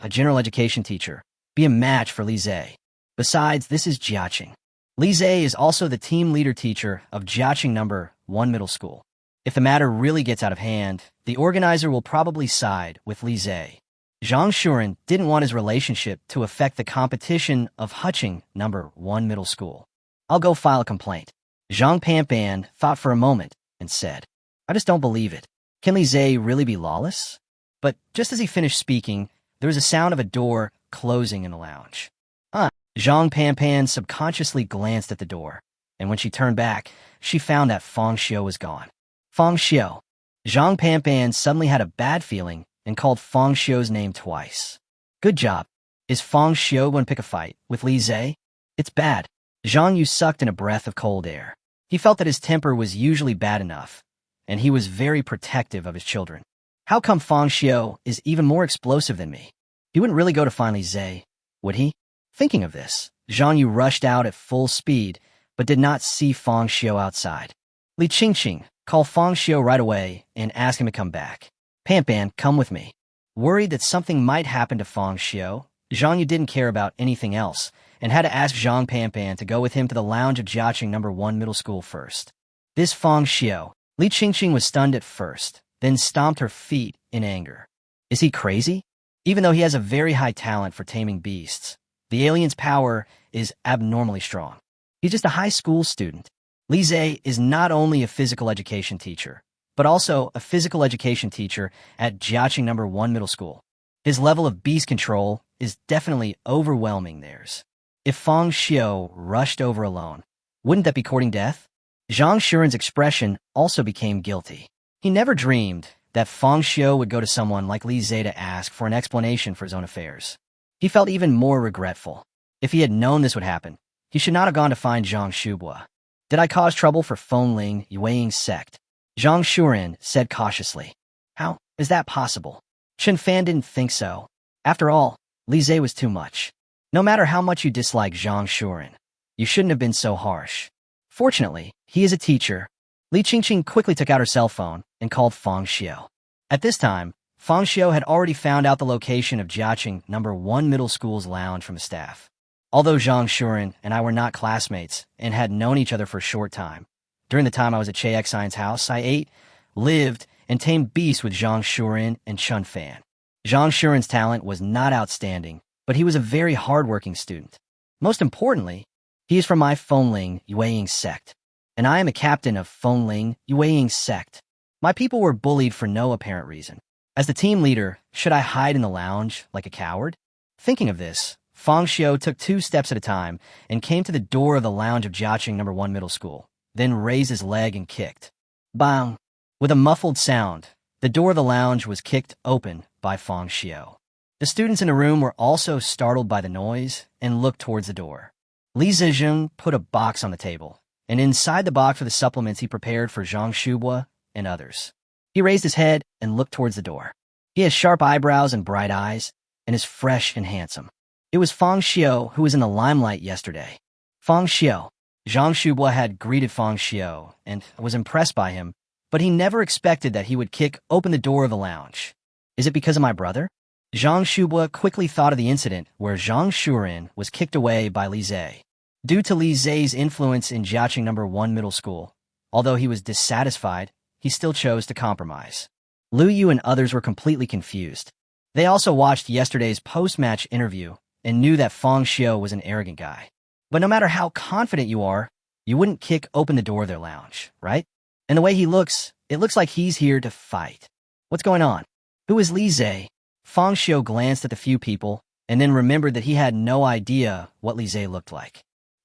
Speaker 1: a general education teacher, be a match for Li Zhe? Besides, this is Jiaqing. Li Zhe is also the team leader teacher of Jiaqing No. 1 Middle School. If the matter really gets out of hand, the organizer will probably side with Li Zhe. Zhang Shuren didn't want his relationship to affect the competition of Jiaqing No. 1 Middle School. I'll go file a complaint. Zhang Panpan thought for a moment and said, I just don't believe it. Can Li Zhe really be lawless? But just as he finished speaking, there was a sound of a door closing in the lounge. Zhang Panpan subconsciously glanced at the door, and when she turned back, she found that Fang Xiu was gone. Fang Xiu. Zhang Panpan suddenly had a bad feeling and called Fang Xiu's name twice. Good job. Is Fang Xiu going to pick a fight with Li Zhe? It's bad. Zhang Yu sucked in a breath of cold air. He felt that his temper was usually bad enough, and he was very protective of his children. How come Fang Xiu is even more explosive than me? He wouldn't really go to find Li Zhe, would he? Thinking of this, Zhang Yu rushed out at full speed, but did not see Fang Xiu outside. Li Qingqing, call Fang Xiu right away and ask him to come back. Panpan, come with me. Worried that something might happen to Fang Xiu, Zhang Yu didn't care about anything else and had to ask Zhang Panpan to go with him to the lounge of Jiaqing No. 1 Middle School first. This Fang Xiu. Li Qingqing was stunned at first, then stomped her feet in anger. Is he crazy? Even though he has a very high talent for taming beasts, the alien's power is abnormally strong. He's just a high school student. Li Zhe is not only a physical education teacher, but also a physical education teacher at Jiaqing No. 1 Middle School. His level of beast control is definitely overwhelming theirs. If Fang Xiu rushed over alone, wouldn't that be courting death? Zhang Shuren's expression also became guilty. He never dreamed that Fang Xiu would go to someone like Li Zhe to ask for an explanation for his own affairs. He felt even more regretful. If he had known this would happen, he should not have gone to find Zhang Shubua. Did I cause trouble for Fengling Yueying's sect? Zhang Shuren said cautiously. How is that possible? Chen Fan didn't think so. After all, Li Zhe was too much. No matter how much you dislike Zhang Shuren, you shouldn't have been so harsh. Fortunately, he is a teacher. Li Qingqing quickly took out her cell phone and called Fang Xiu. At this time, Fang Xiu had already found out the location of Jiaqing No. 1 Middle School's lounge from the staff. Although Zhang Shuren and I were not classmates and had known each other for a short time, during the time I was at Che Xian's house, I ate, lived, and tamed beasts with Zhang Shuren and Chen Fan. Zhang Shuren's talent was not outstanding, but he was a very hardworking student. Most importantly, he is from my Fengling Yueying sect, and I am a captain of Fengling Yueying sect. My people were bullied for no apparent reason. As the team leader, should I hide in the lounge like a coward? Thinking of this, Fang Xiu took 2 steps at a time and came to the door of the lounge of Jiaqing No. 1 Middle School, then raised his leg and kicked. Bang! With a muffled sound, the door of the lounge was kicked open by Fang Xiu. The students in the room were also startled by the noise and looked towards the door. Li Zizheng put a box on the table, and inside the box were the supplements he prepared for Zhang Shubua and others. He raised his head and looked towards the door. He has sharp eyebrows and bright eyes, and is fresh and handsome. It was Fang Xiu who was in the limelight yesterday. Fang Xiu. Zhang Shubua had greeted Fang Xiu and was impressed by him, but he never expected that he would kick open the door of the lounge. Is it because of my brother? Zhang Shubua quickly thought of the incident where Zhang Shuren was kicked away by Li Zhe. Due to Li Zhe's influence in Jiaqing No. 1 Middle School, Although he was dissatisfied, he still chose to compromise. Liu Yu and others were completely confused. They also watched yesterday's post-match interview and knew that Fang Xiu was an arrogant guy. But no matter how confident you are, you wouldn't kick open the door of their lounge, right? And the way he looks, it looks like he's here to fight. What's going on? Who is Li Zhe? Fang Xiu glanced at the few people and then remembered that he had no idea what Li Zhe looked like.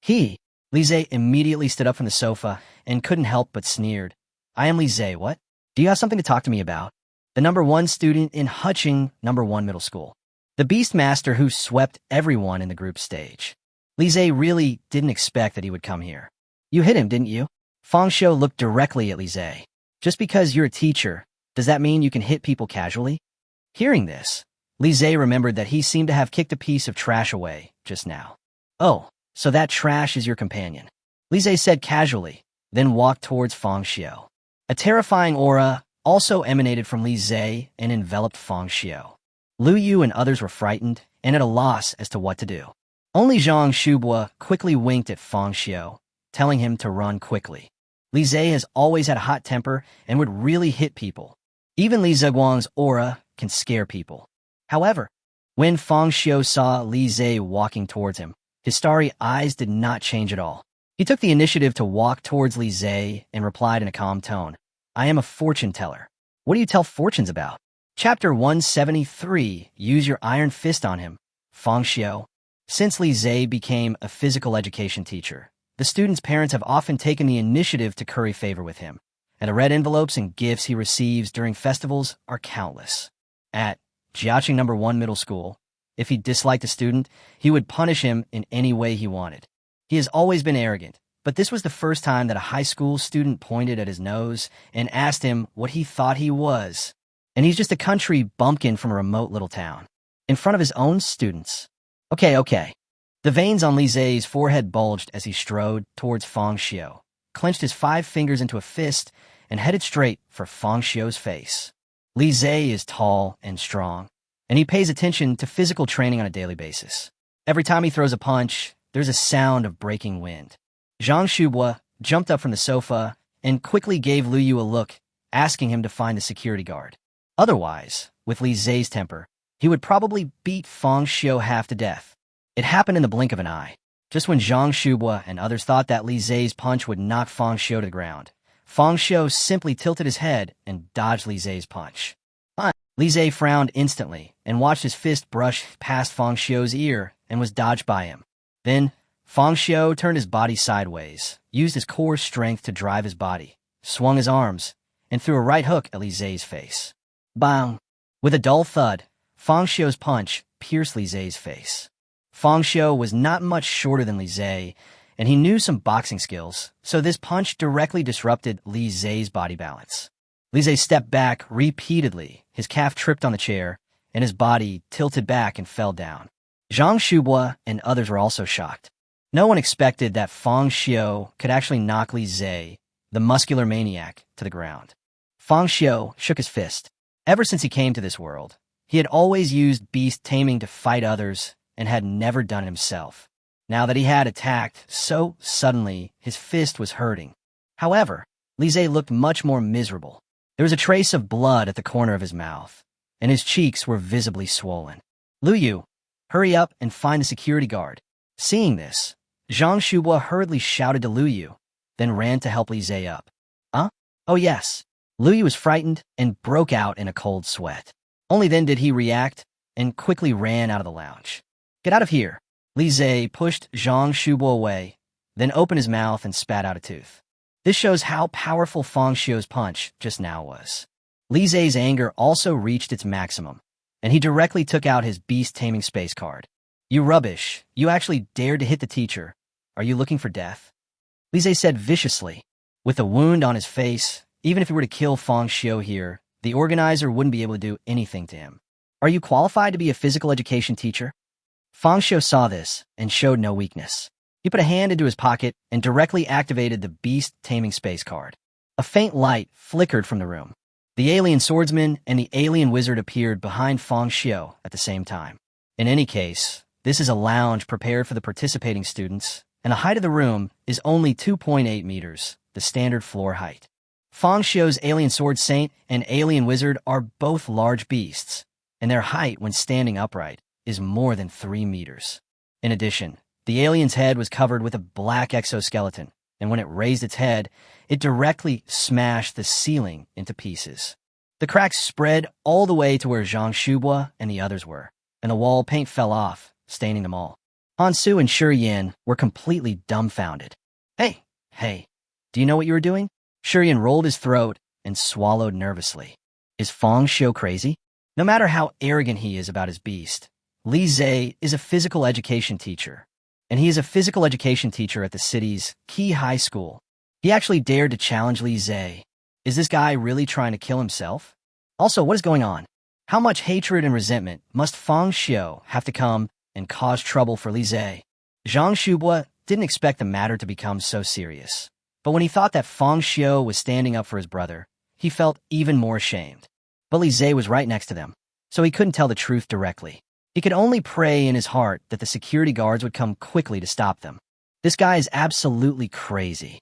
Speaker 1: Li Zhe immediately stood up from the sofa and couldn't help but sneered. I am Li Zhe, what? Do you have something to talk to me about? The #1 student in Huching #1 middle school. The beast master who swept everyone in the group stage. Li Zhe really didn't expect that he would come here. You hit him, didn't you? Fang Xiu looked directly at Li Zhe. Just because you're a teacher, does that mean you can hit people casually? Hearing this, Li Zhe remembered that he seemed to have kicked a piece of trash away just now. Oh, so that trash is your companion. Li Zhe said casually, then walked towards Fang Xiu. A terrifying aura also emanated from Li Zhe and enveloped Fang Xiu. Liu Yu and others were frightened and at a loss as to what to do. Only Zhang Shubua quickly winked at Fang Xiu, telling him to run quickly. Li Zhe has always had a hot temper and would really hit people. Even Li Zheguang's aura can scare people. However, when Fang Xiu saw Li Zhe walking towards him, his starry eyes did not change at all. He took the initiative to walk towards Li Zhe and replied in a calm tone, I am a fortune teller. What do you tell fortunes about? Chapter 173, Use your iron fist on him. Fang Xiu. Since Li Zhe became a physical education teacher, the students' parents have often taken the initiative to curry favor with him, and the red envelopes and gifts he receives during festivals are countless. At Jiaqing #1 middle school, if he disliked a student, he would punish him in any way he wanted. He has always been arrogant, but this was the first time that a high school student pointed at his nose and asked him what he thought he was. And he's just a country bumpkin from a remote little town, in front of his own students. Okay. The veins on Li Zhe's forehead bulged as he strode towards Fang Xiu, clenched his 5 fingers into a fist, and headed straight for Fang Xiu's face. Li Zhe is tall and strong, and he pays attention to physical training on a daily basis. Every time he throws a punch, there's a sound of breaking wind. Zhang Shubua jumped up from the sofa and quickly gave Liu Yu a look, asking him to find the security guard. Otherwise, with Li Zhe's temper, he would probably beat Fang Xiu half to death. It happened in the blink of an eye. Just when Zhang Shubua and others thought that Li Zhe's punch would knock Fang Xiu to the ground, Fang Xiu simply tilted his head and dodged Li Zhe's punch. Li Zhe frowned instantly and watched his fist brush past Fang Xiu's ear and was dodged by him. Then, Fang Xiu turned his body sideways, used his core strength to drive his body, swung his arms, and threw a right hook at Li Zhe's face. Bang! With a dull thud, Fang Xiu's punch pierced Li Zhe's face. Fang Xiu was not much shorter than Li Zhe, and he knew some boxing skills, so this punch directly disrupted Li Zhe's body balance. Li Zhe stepped back repeatedly, his calf tripped on the chair, and his body tilted back and fell down. Zhang Shubua and others were also shocked. No one expected that Fang Xiu could actually knock Li Zhe, the muscular maniac, to the ground. Fang Xiu shook his fist. Ever since he came to this world, he had always used Beast-Taming to fight others and had never done it himself. Now that he had attacked so suddenly, his fist was hurting. However, Li Zhe looked much more miserable. There was a trace of blood at the corner of his mouth, and his cheeks were visibly swollen. Liu Yu, hurry up and find the security guard. Seeing this, Zhang Shubua hurriedly shouted to Liu Yu, then ran to help Li Zhe up. Oh yes. Liu Yu was frightened and broke out in a cold sweat. Only then did he react and quickly ran out of the lounge. Get out of here. Li Zhe pushed Zhang Shubua away, then opened his mouth and spat out a tooth. This shows how powerful Fang Xiu's punch just now was. Li Zhe's anger also reached its maximum, and he directly took out his Beast-Taming space card. You rubbish. You actually dared to hit the teacher. Are you looking for death? Li Zhe said viciously. With a wound on his face, even if he were to kill Fang Xiu here, the organizer wouldn't be able to do anything to him. Are you qualified to be a physical education teacher? Fang Xiu saw this and showed no weakness. He put a hand into his pocket and directly activated the Beast-Taming space card. A faint light flickered from the room. The alien swordsman and the alien wizard appeared behind Fang Xiu at the same time. In any case, this is a lounge prepared for the participating students, and the height of the room is only 2.8 meters, the standard floor height. Fang Xiu's alien sword saint and alien wizard are both large beasts, and their height when standing upright is more than 3 meters. In addition, the alien's head was covered with a black exoskeleton, and when it raised its head, it directly smashed the ceiling into pieces. The cracks spread all the way to where Zhang Shubua and the others were, and the wall paint fell off, staining them all. Hansu and Shurian were completely dumbfounded. Hey, do you know what you were doing? Shurian rolled his throat and swallowed nervously. Is Fang Xiu crazy? No matter how arrogant he is about his beast, Li Zhe is a physical education teacher, and he is a physical education teacher at the city's key high school. He actually dared to challenge Li Zhe. Is this guy really trying to kill himself? Also, what is going on? How much hatred and resentment must Fang Xiu have to come and cause trouble for Li Zhe? Zhang Shubua didn't expect the matter to become so serious. But when he thought that Fang Xiu was standing up for his brother, he felt even more ashamed. But Li Zhe was right next to them, so he couldn't tell the truth directly. He could only pray in his heart that the security guards would come quickly to stop them. This guy is absolutely crazy.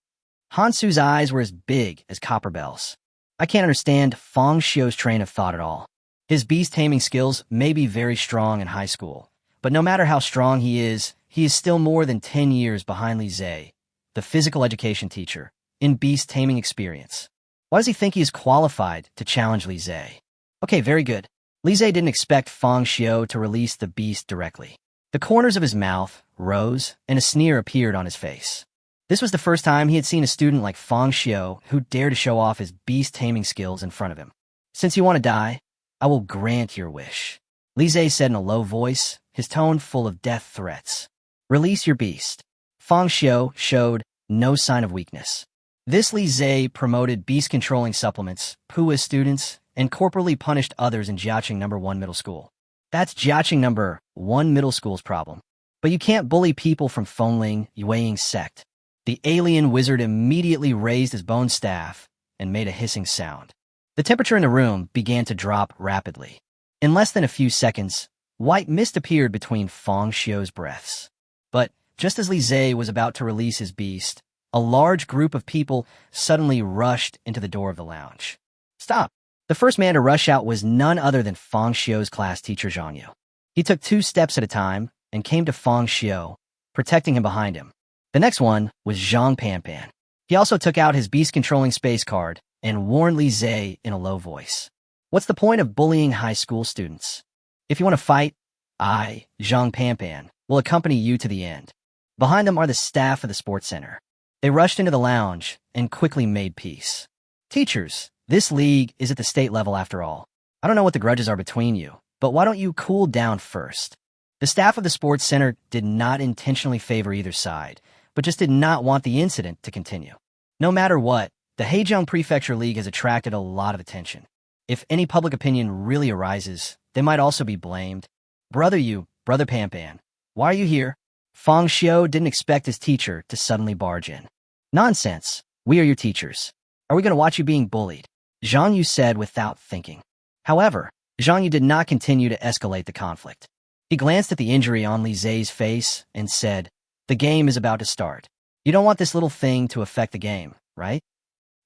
Speaker 1: Hansu's eyes were as big as copper bells. I can't understand Fang Xiu's train of thought at all. His beast-taming skills may be very strong in high school, but no matter how strong he is still more than 10 years behind Li Zhe, the physical education teacher, in beast-taming experience. Why does he think he is qualified to challenge Li Zhe? Okay, very good. Li Zhe didn't expect Fang Xiu to release the beast directly. The corners of his mouth rose, and a sneer appeared on his face. This was the first time he had seen a student like Fang Xiu who dared to show off his beast-taming skills in front of him. Since you want to die, I will grant your wish, Li Zhe said in a low voice, his tone full of death threats. Release your beast. Fang Xiu showed no sign of weakness. This Li Zhe promoted beast-controlling supplements, Pua students, and corporally punished others in Jiaqing No. 1 Middle School. That's Jiaqing No. 1 Middle School's problem. But you can't bully people from Fengling Yueying sect. The alien wizard immediately raised his bone staff and made a hissing sound. The temperature in the room began to drop rapidly. In less than a few seconds, white mist appeared between Fang Xiu's breaths. But just as Li Zhe was about to release his beast, a large group of people suddenly rushed into the door of the lounge. Stop! The first man to rush out was none other than Fang Xiu's class teacher Zhang Yu. He took 2 steps at a time and came to Fang Xiu, protecting him behind him. The next one was Zhang Panpan. He also took out his beast-controlling space card and warned Li Zhe in a low voice. What's the point of bullying high school students? If you want to fight, I, Zhang Panpan, will accompany you to the end. Behind them are the staff of the sports center. They rushed into the lounge and quickly made peace. Teachers, this league is at the state level after all. I don't know what the grudges are between you, but why don't you cool down first? The staff of the sports center did not intentionally favor either side, but just did not want the incident to continue. No matter what, the Hejiang Prefecture League has attracted a lot of attention. If any public opinion really arises, they might also be blamed. Brother Panpan, why are you here? Fang Xiu didn't expect his teacher to suddenly barge in. Nonsense. We are your teachers. Are we going to watch you being bullied? Zhang Yu said without thinking. However, Zhang Yu did not continue to escalate the conflict. He glanced at the injury on Li Zhe's face and said, the game is about to start. You don't want this little thing to affect the game, right?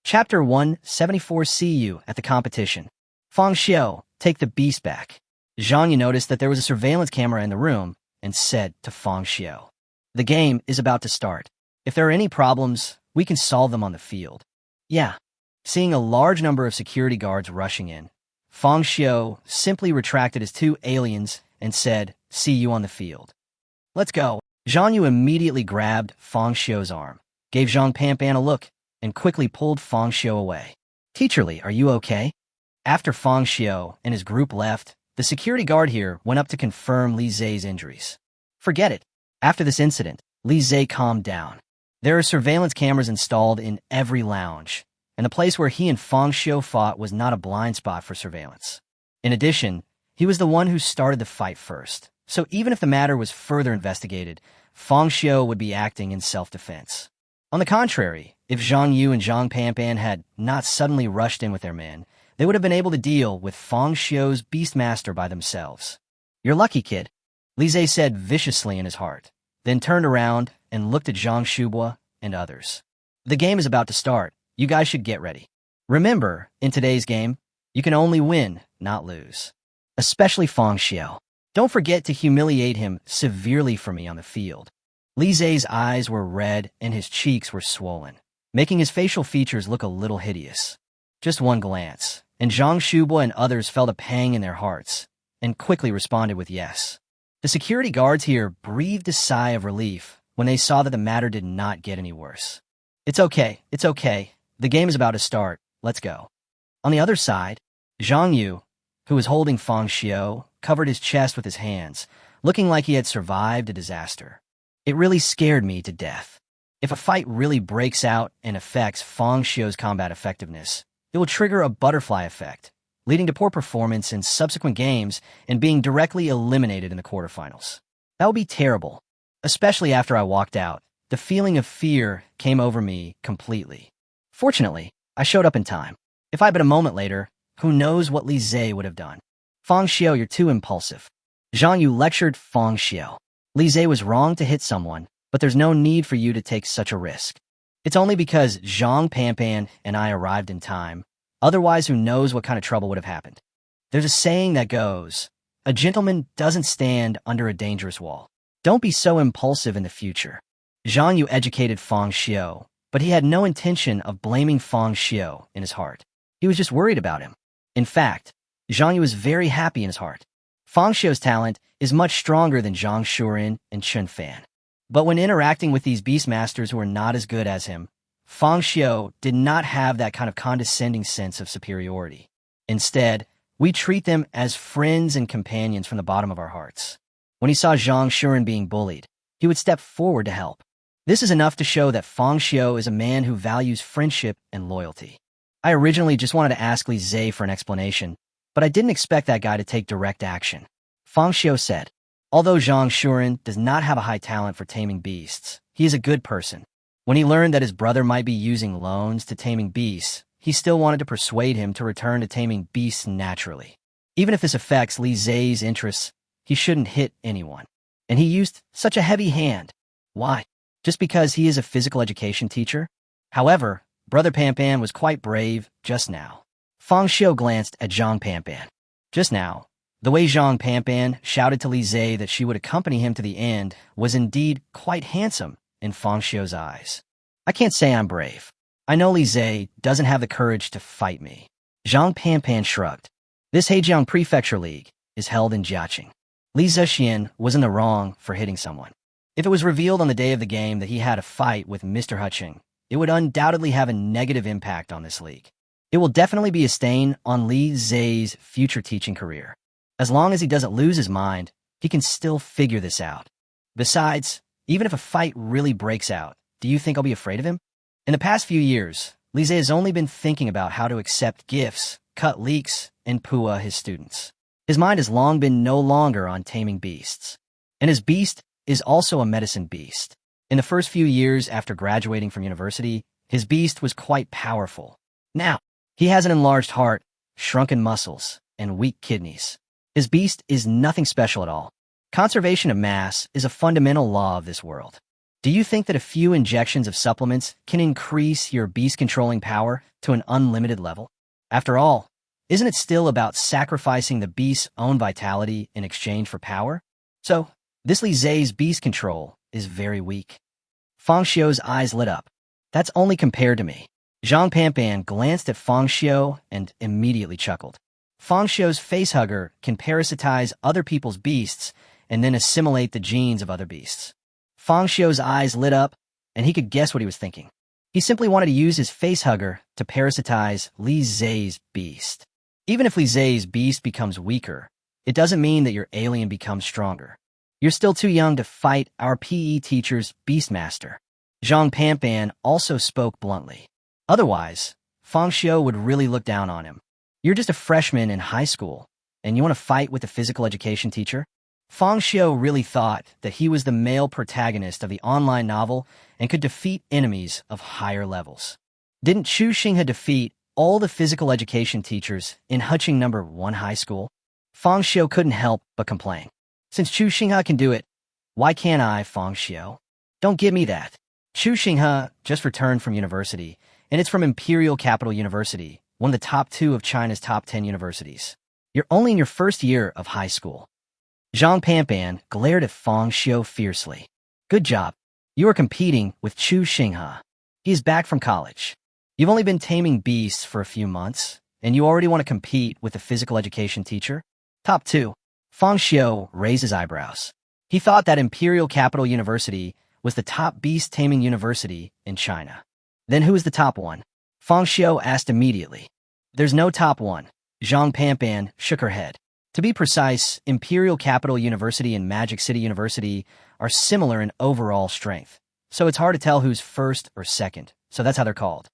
Speaker 1: Chapter 174. See you at the competition. Fang Xiu, take the beast back. Zhang Yu noticed that there was a surveillance camera in the room and said to Fang Xiu, the game is about to start. If there are any problems, we can solve them on the field. Yeah. Seeing a large number of security guards rushing in, Fang Xiu simply retracted his 2 aliens and said, see you on the field. Let's go. Zhang Yu immediately grabbed Fang Xiu's arm, gave Zhang Panpan a look, and quickly pulled Fang Xiu away. Teacher Li, are you okay? After Fang Xiu and his group left, the security guard here went up to confirm Li Zhe's injuries. Forget it. After this incident, Li Zhe calmed down. There are surveillance cameras installed in every lounge, and the place where he and Fang Xiu fought was not a blind spot for surveillance. In addition, he was the one who started the fight first, so even if the matter was further investigated, Fang Xiu would be acting in self-defense. On the contrary, if Zhang Yu and Zhang Panpan had not suddenly rushed in with their men, they would have been able to deal with Fang Xiu's Beastmaster by themselves. You're lucky, kid, Li Zhe said viciously in his heart, then turned around and looked at Zhang Shubua and others. The game is about to start. You guys should get ready. Remember, in today's game, you can only win, not lose. Especially Fang Xiu. Don't forget to humiliate him severely for me on the field. Li Zai's eyes were red and his cheeks were swollen, making his facial features look a little hideous. Just one glance, and Zhang Shubua and others felt a pang in their hearts, and quickly responded with yes. The security guards here breathed a sigh of relief when they saw that the matter did not get any worse. It's okay. The game is about to start. Let's go. On the other side, Zhang Yu, who was holding Fang Xiu, covered his chest with his hands, looking like he had survived a disaster. It really scared me to death. If a fight really breaks out and affects Fang Xiu's combat effectiveness, it will trigger a butterfly effect, leading to poor performance in subsequent games and being directly eliminated in the quarterfinals. That would be terrible. Especially after I walked out, the feeling of fear came over me completely. Fortunately, I showed up in time. If I'd been a moment later, who knows what Li Zai would have done. Fang Xiu, you're too impulsive. Zhang Yu lectured Fang Xiu. Li Zai was wrong to hit someone, but there's no need for you to take such a risk. It's only because Zhang Panpan and I arrived in time. Otherwise, who knows what kind of trouble would have happened. There's a saying that goes, a gentleman doesn't stand under a dangerous wall. Don't be so impulsive in the future. Zhang Yu educated Fang Xiu, but he had no intention of blaming Fang Xiu in his heart. He was just worried about him. In fact, Zhang Yu was very happy in his heart. Fang Xiu's talent is much stronger than Zhang Shuren and Chen Fan. But when interacting with these beastmasters who are not as good as him, Fang Xiu did not have that kind of condescending sense of superiority. Instead, we treat them as friends and companions from the bottom of our hearts. When he saw Zhang Shuren being bullied, he would step forward to help. This is enough to show that Fang Xiu is a man who values friendship and loyalty. I originally just wanted to ask Li Zai for an explanation, but I didn't expect that guy to take direct action. Fang Xiu said, although Zhang Shuren does not have a high talent for taming beasts, he is a good person. When he learned that his brother might be using loans to taming beasts, he still wanted to persuade him to return to taming beasts naturally. Even if this affects Li Zai's interests, he shouldn't hit anyone. And he used such a heavy hand. Why? Just because he is a physical education teacher? However, Brother Panpan was quite brave just now. Fang Xiu glanced at Zhang Panpan. Just now, the way Zhang Panpan shouted to Li Zai that she would accompany him to the end was indeed quite handsome in Fang Xiu's eyes. I can't say I'm brave. I know Li Zai doesn't have the courage to fight me. Zhang Panpan shrugged. This Hejiang Prefecture League is held in Jiaqing. Li Zixian was in the wrong for hitting someone. If it was revealed on the day of the game that he had a fight with Mr. Huqing, it would undoubtedly have a negative impact on this league. It will definitely be a stain on Li Zai's future teaching career. As long as he doesn't lose his mind, he can still figure this out. Besides, even if a fight really breaks out, do you think I'll be afraid of him? In the past few years, Li Zai has only been thinking about how to accept gifts, cut leeks, and pua his students. His mind has long been no longer on taming beasts. And his beast is also a medicine beast. In the first few years after graduating from university, his beast was quite powerful. Now, he has an enlarged heart, shrunken muscles, and weak kidneys. His beast is nothing special at all. Conservation of mass is a fundamental law of this world. Do you think that a few injections of supplements can increase your beast-controlling power to an unlimited level? After all, isn't it still about sacrificing the beast's own vitality in exchange for power? So, this Li Zai's beast control is very weak. Fang Xiu's eyes lit up. That's only compared to me. Zhang Panpan glanced at Fang Xiu and immediately chuckled. Fang Xiu's facehugger can parasitize other people's beasts and then assimilate the genes of other beasts. Fang Xiu's eyes lit up, and he could guess what he was thinking. He simply wanted to use his facehugger to parasitize Li Zai's beast. Even if Li Zai's beast becomes weaker, it doesn't mean that your alien becomes stronger. You're still too young to fight our PE teacher's beastmaster. Zhang Panpan also spoke bluntly. Otherwise, Fang Xiu would really look down on him. You're just a freshman in high school, and you want to fight with a physical education teacher? Fang Xiu really thought that he was the male protagonist of the online novel and could defeat enemies of higher levels. Didn't Chu Xinghe defeat all the physical education teachers in Huqing No. 1 high school? Fang Xiu couldn't help but complain. Since Chu Xinghe can do it, why can't I, Fang Xiu? Don't give me that. Chu Xinghe just returned from university, and it's from Imperial Capital University, one of the top 2 of China's top 10 universities. You're only in your first year of high school. Zhang Panpan glared at Fang Xiu fiercely. Good job. You are competing with Chu Xinghe. He is back from college. You've only been taming beasts for a few months, and you already want to compete with the physical education teacher? Top 2. Fang Xiu raised his eyebrows. He thought that Imperial Capital University was the top beast-taming university in China. Then who is the top one? Fang Xiu asked immediately. There's no top one. Zhang Panpan shook her head. To be precise, Imperial Capital University and Magic City University are similar in overall strength, so it's hard to tell who's first or second, so that's how they're called.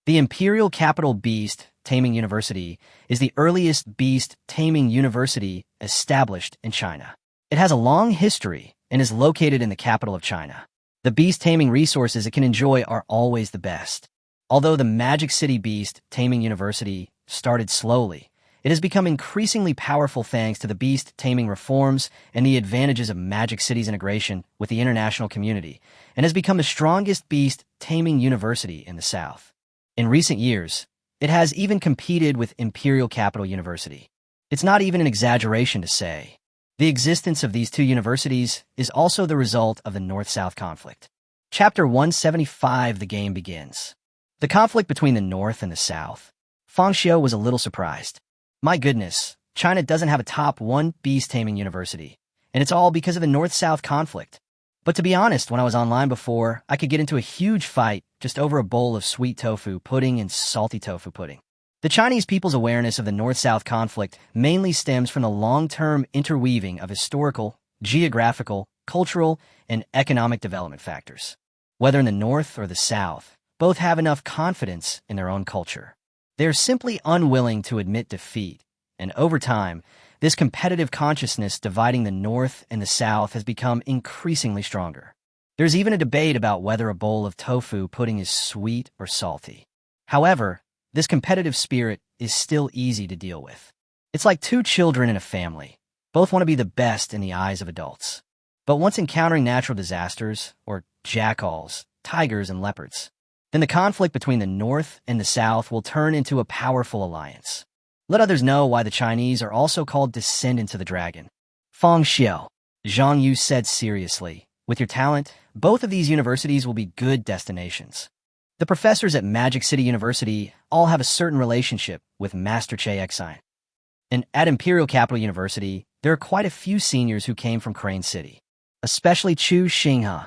Speaker 1: The Imperial Capital Beast-Taming University is the earliest beast-taming university established in China. It has a long history and is located in the capital of China. The beast-taming resources it can enjoy are always the best. Although the Magic City Beast-Taming University started slowly, it has become increasingly powerful thanks to the beast-taming reforms and the advantages of Magic City's integration with the international community, and has become the strongest beast-taming university in the South. In recent years, it has even competed with Imperial Capital University. It's not even an exaggeration to say. The existence of these 2 universities is also the result of the North-South conflict. Chapter 175, the game begins. The conflict between the North and the South. Fang Xiu was a little surprised. My goodness, China doesn't have a top 1 beast-taming university, and it's all because of the North-South conflict. But to be honest, when I was online before, I could get into a huge fight just over a bowl of sweet tofu pudding and salty tofu pudding. The Chinese people's awareness of the North-South conflict mainly stems from the long-term interweaving of historical, geographical, cultural, and economic development factors. Whether in the North or the South, both have enough confidence in their own culture. They are simply unwilling to admit defeat, and over time, this competitive consciousness dividing the North and the South has become increasingly stronger. There's even a debate about whether a bowl of tofu pudding is sweet or salty. However, this competitive spirit is still easy to deal with. It's like 2 children in a family. Both want to be the best in the eyes of adults. But once encountering natural disasters, or jackals, tigers, and leopards, then the conflict between the North and the South will turn into a powerful alliance. Let others know why the Chinese are also called descendants of the dragon. Fang Xiu, Zhang Yu said seriously, with your talent, both of these universities will be good destinations. The professors at Magic City University all have a certain relationship with Master Che Xine. And at Imperial Capital University, there are quite a few seniors who came from Crane City, especially Chu Xinghe.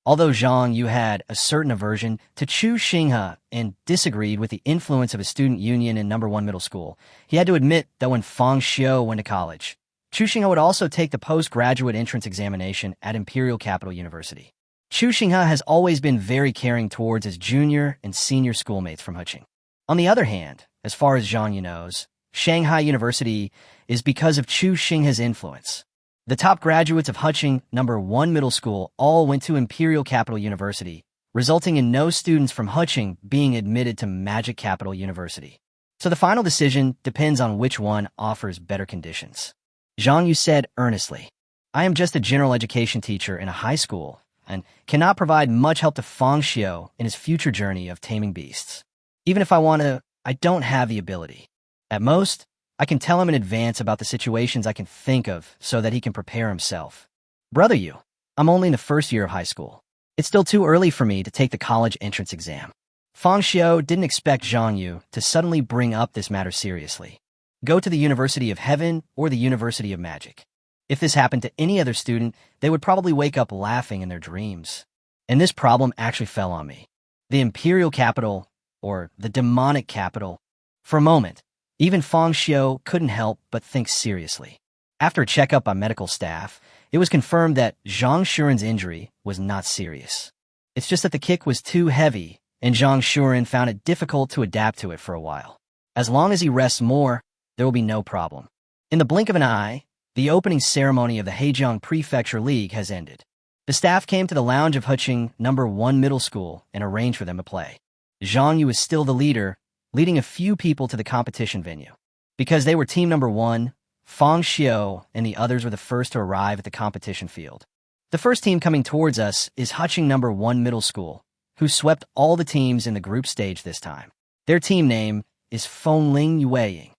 Speaker 1: Although Zhang Yu had a certain aversion to Chu Xinghe and disagreed with the influence of his student union in No. 1 middle school, he had to admit that when Fang Xiu went to college, Chu Xinghe would also take the postgraduate entrance examination at Imperial Capital University. Chu Xinghe has always been very caring towards his junior and senior schoolmates from Huqing. On the other hand, as far as Zhang Yu knows, Shanghai University is because of Chu Xinghe's influence. The top graduates of Huqing No. 1 middle school all went to Imperial Capital University, resulting in no students from Huqing being admitted to Magic Capital University. So the final decision depends on which one offers better conditions. Zhang Yu said earnestly, I am just a general education teacher in a high school and cannot provide much help to Fang Xiu in his future journey of taming beasts. Even if I want to, I don't have the ability. At most, I can tell him in advance about the situations I can think of so that he can prepare himself. Brother Yu, I'm only in the first year of high school. It's still too early for me to take the college entrance exam. Fang Xiu didn't expect Zhang Yu to suddenly bring up this matter seriously. Go to the University of Heaven or the University of Magic. If this happened to any other student, they would probably wake up laughing in their dreams. And this problem actually fell on me. The Imperial Capital, or the Demonic Capital. For a moment, even Fang Xiu couldn't help but think seriously. After a checkup by medical staff, it was confirmed that Zhang Shuren's injury was not serious. It's just that the kick was too heavy, and Zhang Shuren found it difficult to adapt to it for a while. As long as he rests more, there will be no problem. In the blink of an eye, the opening ceremony of the Heijiang Prefecture League has ended. The staff came to the lounge of Huqing No. 1 Middle School and arranged for them to play. Zhang Yu is still the leader, leading a few people to the competition venue. Because they were team No. 1, Fang Xiu and the others were the first to arrive at the competition field. The first team coming towards us is Huching number 1 Middle School, who swept all the teams in the group stage this time. Their team name is Fengling Yueying.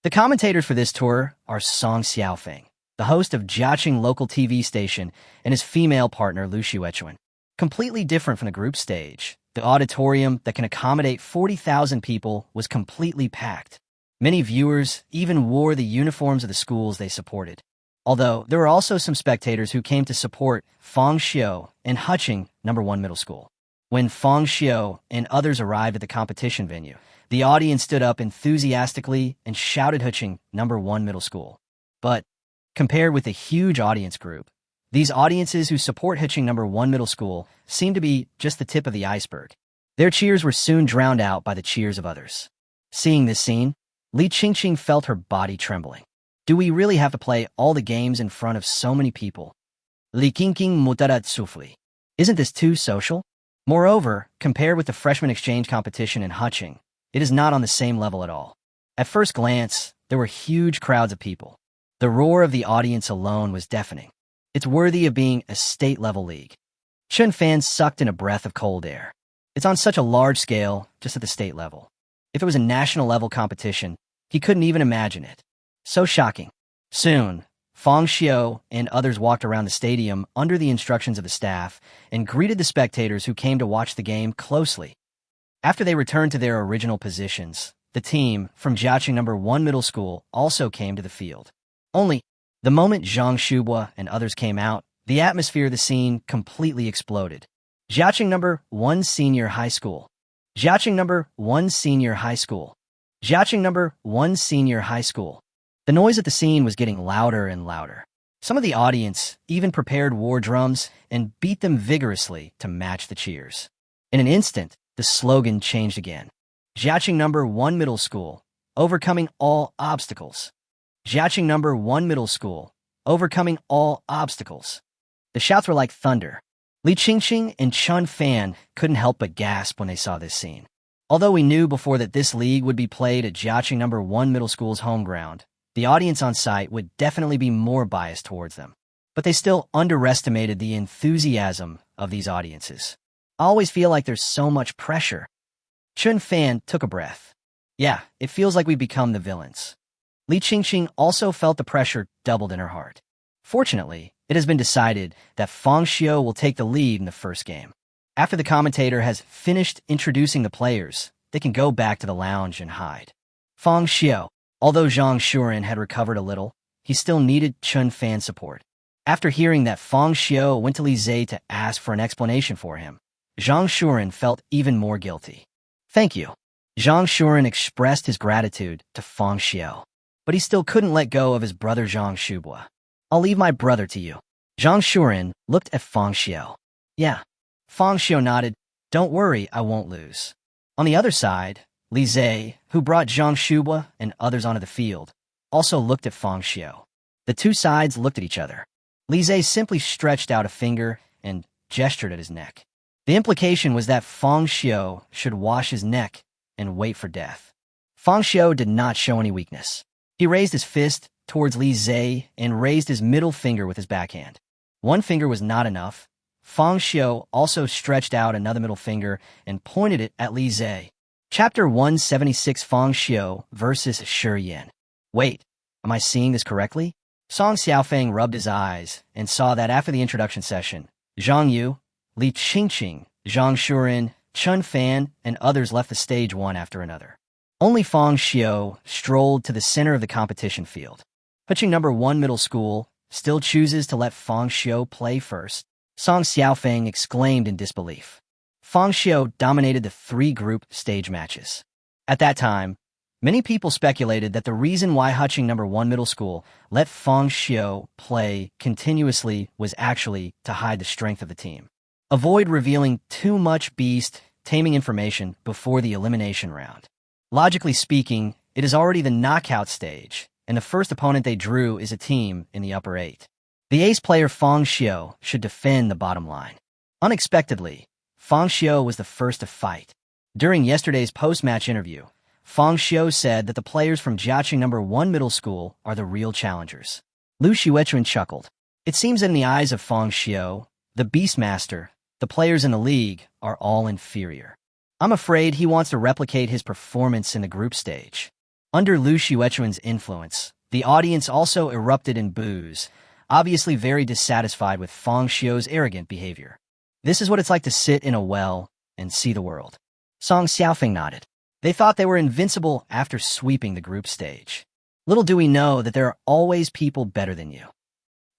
Speaker 1: The commentators for this tour are Song Xiaofeng, the host of Jiaqing local TV station, and his female partner Lu Xiuechuan. Completely different from the group stage, the auditorium that can accommodate 40,000 people was completely packed. Many viewers even wore the uniforms of the schools they supported. Although there were also some spectators who came to support Fang Xiu and Huching number 1 Middle School. When Fang Xiu and others arrived at the competition venue, the audience stood up enthusiastically and shouted Huching number 1 Middle School. But compared with the huge audience group, these audiences who support Huching number 1 Middle School seem to be just the tip of the iceberg. Their cheers were soon drowned out by the cheers of others. Seeing this scene, Li Qingqing felt her body trembling. Do we really have to play all the games in front of so many people? Li Qingqing mutarat sufli. Isn't this too social? Moreover, compared with the freshman exchange competition in Huching, it is not on the same level at all. At first glance, there were huge crowds of people. The roar of the audience alone was deafening. It's worthy of being a state-level league. Chun fans sucked in a breath of cold air. It's on such a large scale, just at the state level. If it was a national-level competition, he couldn't even imagine it. So shocking. Soon, Fang Xiu and others walked around the stadium under the instructions of the staff and greeted the spectators who came to watch the game closely. After they returned to their original positions, the team from Jiaqing number 1 Middle School also came to the field. Only, the moment Zhang Shubua and others came out, the atmosphere of the scene completely exploded. Jiaqing number 1 Senior High School. Jiaqing number 1 Senior High School. Jiaqing number 1 Senior High School. The noise at the scene was getting louder and louder. Some of the audience even prepared war drums and beat them vigorously to match the cheers. In an instant, the slogan changed again. Jiaqing number 1 Middle School, overcoming all obstacles. Jiaqing number 1 Middle School, overcoming all obstacles. The shouts were like thunder. Li Qingqing and Chun Fan couldn't help but gasp when they saw this scene. Although we knew before that this league would be played at Jiaqing number 1 Middle School's home ground, the audience on site would definitely be more biased towards them. But they still underestimated the enthusiasm of these audiences. I always feel like there's so much pressure. Chun Fan took a breath. Yeah, it feels like we've become the villains. Li Qingqing also felt the pressure doubled in her heart. Fortunately, it has been decided that Fang Xiu will take the lead in the first game. After the commentator has finished introducing the players, they can go back to the lounge and hide. Fang Xiu. Although Zhang Shuren had recovered a little, he still needed Chun Fan's support. After hearing that Fang Xiu went to Li Zhe to ask for an explanation for him, Zhang Shuren felt even more guilty. Thank you. Zhang Shuren expressed his gratitude to Fang Xiu, but he still couldn't let go of his brother Zhang Shubua. I'll leave my brother to you. Zhang Shuren looked at Fang Xiu. Yeah. Fang Xiu nodded. Don't worry, I won't lose. On the other side, Li Zhe, who brought Zhang Shubua and others onto the field, also looked at Fang Xiu. The two sides looked at each other. Li Zhe simply stretched out a finger and gestured at his neck. The implication was that Fang Xiu should wash his neck and wait for death. Fang Xiu did not show any weakness. He raised his fist towards Li Zhe and raised his middle finger with his backhand. One finger was not enough. Fang Xiu also stretched out another middle finger and pointed it at Li Zhe. Chapter 176 Fang Xiu versus Shi Yan. Wait, am I seeing this correctly? Song Xiaofeng rubbed his eyes and saw that after the introduction session, Zhang Yu, Li Qingqing, Zhang Shuren, Chun Fan, and others left the stage one after another. Only Fang Xiu strolled to the center of the competition field. Huching number 1 Middle School still chooses to let Fang Xiu play first. Song Xiaofeng exclaimed in disbelief. Fang Xiu dominated the 3 group stage matches. At that time, many people speculated that the reason why Huching number 1 Middle School let Fang Xiu play continuously was actually to hide the strength of the team. Avoid revealing too much Beast-Taming information before the elimination round. Logically speaking, it is already the knockout stage, and the first opponent they drew is a team in the upper 8. The ace player Fang Xiu should defend the bottom line. Unexpectedly, Fang Xiu was the first to fight. During yesterday's post-match interview, Fang Xiu said that the players from Jiaqing number 1 Middle School are the real challengers. Lu Xiuechuan chuckled. It seems that in the eyes of Fang Xiu, the Beastmaster, the players in the league are all inferior. I'm afraid he wants to replicate his performance in the group stage. Under Lu Xuechuan's influence, the audience also erupted in boos, obviously very dissatisfied with Fang Xiu's arrogant behavior. This is what it's like to sit in a well and see the world. Song Xiaofeng nodded. They thought they were invincible after sweeping the group stage. Little do we know that there are always people better than you.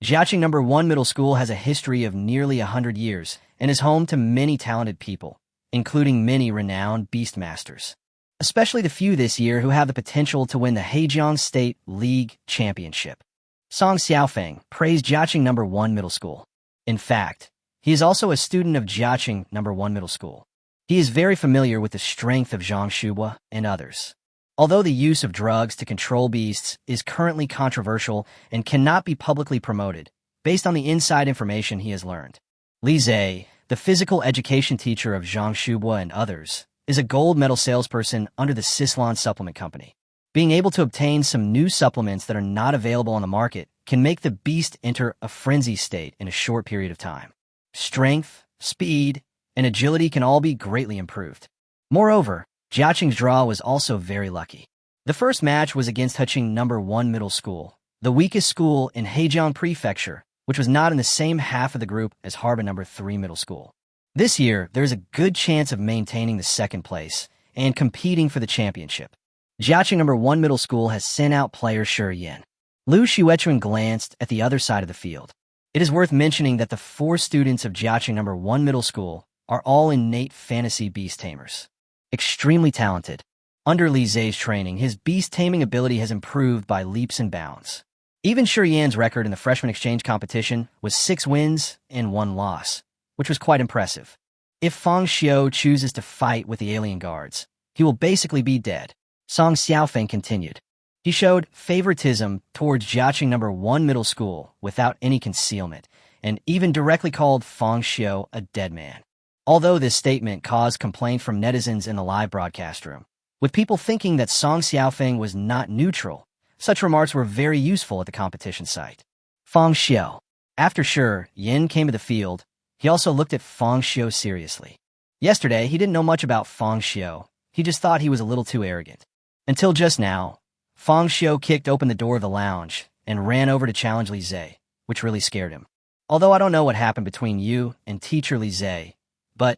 Speaker 1: Jiaqing No. 1 Middle School has a history of nearly 100 years and is home to many talented people, including many renowned Beastmasters, especially the few this year who have the potential to win the Hejiang State League Championship. Song Xiaofeng praised Jiaqing No. 1 Middle School. In fact, he is also a student of Jiaqing No. 1 Middle School. He is very familiar with the strength of Zhang Shubua and others. Although the use of drugs to control beasts is currently controversial and cannot be publicly promoted, based on the inside information he has learned. Li Zhe, the physical education teacher of Zhang Shubua and others, is a gold medal salesperson under the Sislon Supplement Company. Being able to obtain some new supplements that are not available on the market can make the beast enter a frenzy state in a short period of time. Strength, speed, and agility can all be greatly improved. Moreover, Jiaqing's draw was also very lucky. The first match was against Heqing No. 1 Middle School, the weakest school in Hejiang Prefecture, which was not in the same half of the group as Harbin No. 3 Middle School. This year, there is a good chance of maintaining the second place and competing for the championship. Jiaqing No. 1 Middle School has sent out player Shi Yin. Lu Xuechuan glanced at the other side of the field. It is worth mentioning that the 4 students of Jiaqing No. 1 Middle School are all innate fantasy beast tamers. Extremely talented. Under Li Zhe's training, his beast-taming ability has improved by leaps and bounds. Even Shi Yan's record in the freshman exchange competition was 6 wins and 1 loss, which was quite impressive. If Fang Xiu chooses to fight with the alien guards, he will basically be dead. Song Xiaofeng continued. He showed favoritism towards Jiaqing No. 1 Middle School without any concealment, and even directly called Fang Xiu a dead man. Although this statement caused complaint from netizens in the live broadcast room, with people thinking that Song Xiaofeng was not neutral, such remarks were very useful at the competition site. Fang Xiu. After Shi Yin came to the field, he also looked at Fang Xiu seriously. Yesterday, he didn't know much about Fang Xiu. He just thought he was a little too arrogant. Until just now, Fang Xiu kicked open the door of the lounge and ran over to challenge Li Zhe, which really scared him. Although I don't know what happened between you and teacher Li Zhe, but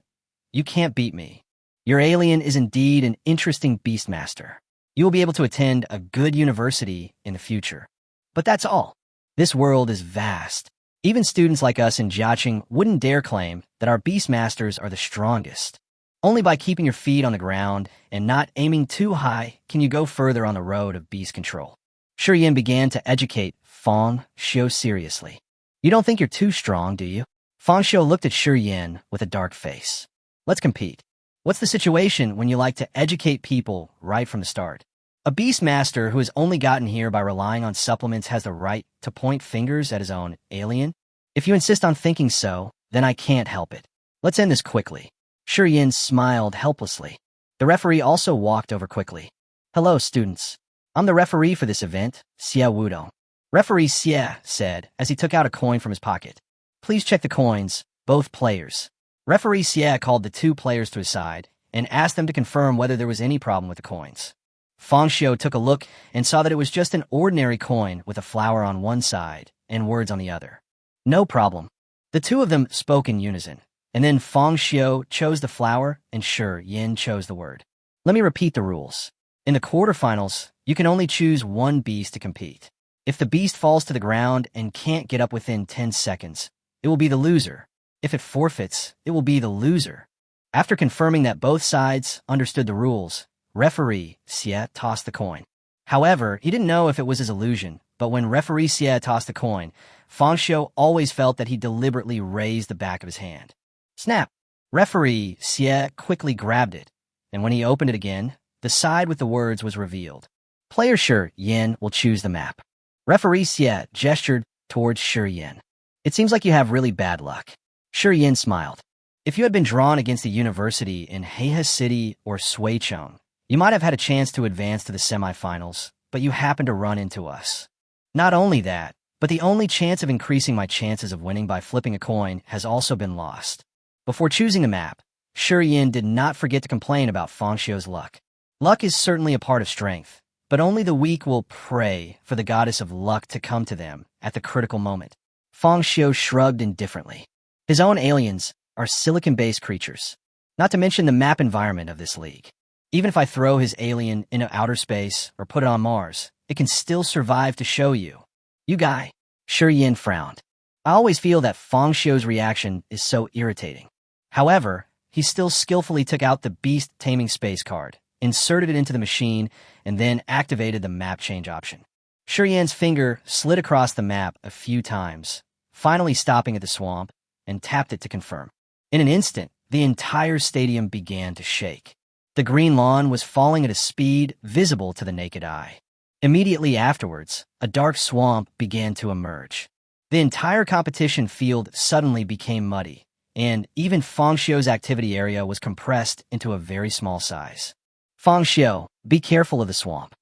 Speaker 1: you can't beat me. Your alien is indeed an interesting beastmaster. You will be able to attend a good university in the future. But that's all. This world is vast. Even students like us in Jiaqing wouldn't dare claim that our beastmasters are the strongest. Only by keeping your feet on the ground and not aiming too high can you go further on the road of beast control. Shi Yin began to educate Fang Xiu seriously. You don't think you're too strong, do you? Fang Xiu looked at Shi Yin with a dark face. Let's compete. What's the situation when you like to educate people right from the start? A beastmaster who has only gotten here by relying on supplements has the right to point fingers at his own alien? If you insist on thinking so, then I can't help it. Let's end this quickly. Shi Yin smiled helplessly. The referee also walked over quickly. Hello, students. I'm the referee for this event, Xie Wudong. Referee Xie said as he took out a coin from his pocket. Please check the coins, both players. Referee Xie called the 2 players to his side and asked them to confirm whether there was any problem with the coins. Fang Xiu took a look and saw that it was just an ordinary coin with a flower on one side and words on the other. No problem. The 2 of them spoke in unison, and then Fang Xiu chose the flower and Shi Yin chose the word. Let me repeat the rules. In the quarterfinals, you can only choose 1 beast to compete. If the beast falls to the ground and can't get up within 10 seconds, it will be the loser. If it forfeits, it will be the loser. After confirming that both sides understood the rules, referee Xie tossed the coin. However, he didn't know if it was his illusion, but when referee Xie tossed the coin, Fang Xiu always felt that he deliberately raised the back of his hand. Snap! Referee Xie quickly grabbed it, and when he opened it again, the side with the words was revealed. Player Shi Yin will choose the map. Referee Xie gestured towards Shi Yin. It seems like you have really bad luck. Shi Yin smiled. If you had been drawn against a university in Heihe City or Suicheng, you might have had a chance to advance to the semifinals, but you happened to run into us. Not only that, But the only chance of increasing my chances of winning by flipping a coin has also been lost. Before choosing the map, Yin did not forget to complain about Fang Xiu's luck. Luck is certainly a part of strength, but only the weak will pray for the goddess of luck to come to them at the critical moment. Fang Xiu shrugged indifferently. His own aliens are silicon-based creatures, not to mention the map environment of this league. Even if I throw his alien into outer space or put it on Mars, it can still survive to show you. You guy. Yin frowned. I always feel that Fang Xiu's reaction is so irritating. However, he still skillfully took out the Beast-Taming space card, inserted it into the machine, and then activated the map change option. Yin's finger slid across the map a few times, finally stopping at the swamp, and tapped it to confirm. In an instant, the entire stadium began to shake. The green lawn was falling at a speed visible to the naked eye. Immediately afterwards, a dark swamp began to emerge. The entire competition field suddenly became muddy, and even Fang Xiu's activity area was compressed into a very small size. Fang Xiu, be careful of the swamp.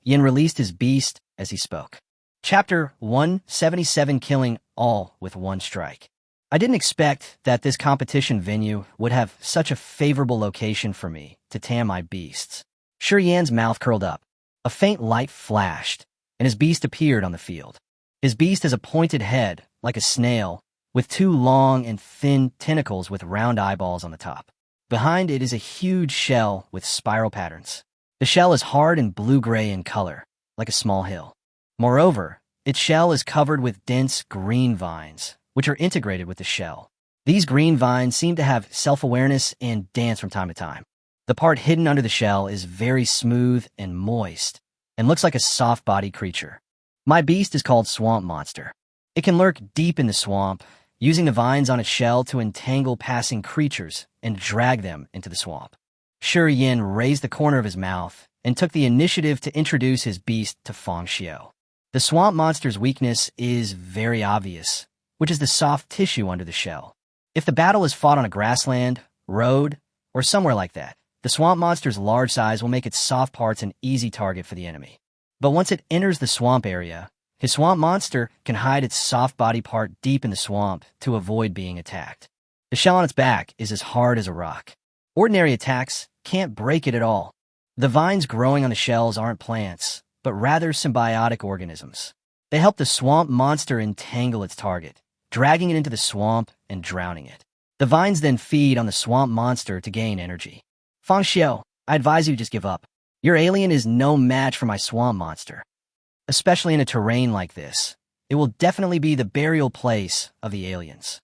Speaker 1: Yin released his beast as he spoke. Chapter 177, killing all with one strike. I didn't expect that this competition venue would have such a favorable location for me to tame my beasts. Yin's mouth curled up. A faint light flashed, and his beast appeared on the field. His beast has a pointed head, like a snail, with two long and thin tentacles with round eyeballs on the top. Behind it is a huge shell with spiral patterns. The shell is hard and blue-gray in color, like a small hill. Moreover, its shell is covered with dense green vines, which are integrated with the shell. These green vines seem to have self-awareness and dance from time to time. The part hidden under the shell is very smooth and moist, and looks like a soft-bodied creature. My beast is called Swamp Monster. It can lurk deep in the swamp, using the vines on its shell to entangle passing creatures and drag them into the swamp. Yin raised the corner of his mouth and took the initiative to introduce his beast to Fang Xiu. The swamp monster's weakness is very obvious, which is the soft tissue under the shell. If the battle is fought on a grassland, road, or somewhere like that, the swamp monster's large size will make its soft parts an easy target for the enemy. But once it enters the swamp area, his swamp monster can hide its soft body part deep in the swamp to avoid being attacked. The shell on its back is as hard as a rock. Ordinary attacks can't break it at all. The vines growing on the shells aren't plants, but rather symbiotic organisms. They help the swamp monster entangle its target, dragging it into the swamp and drowning it. The vines then feed on the swamp monster to gain energy. Fang Xiu, I advise you just give up. Your alien is no match for my swamp monster. Especially in a terrain like this, it will definitely be the burial place of the aliens.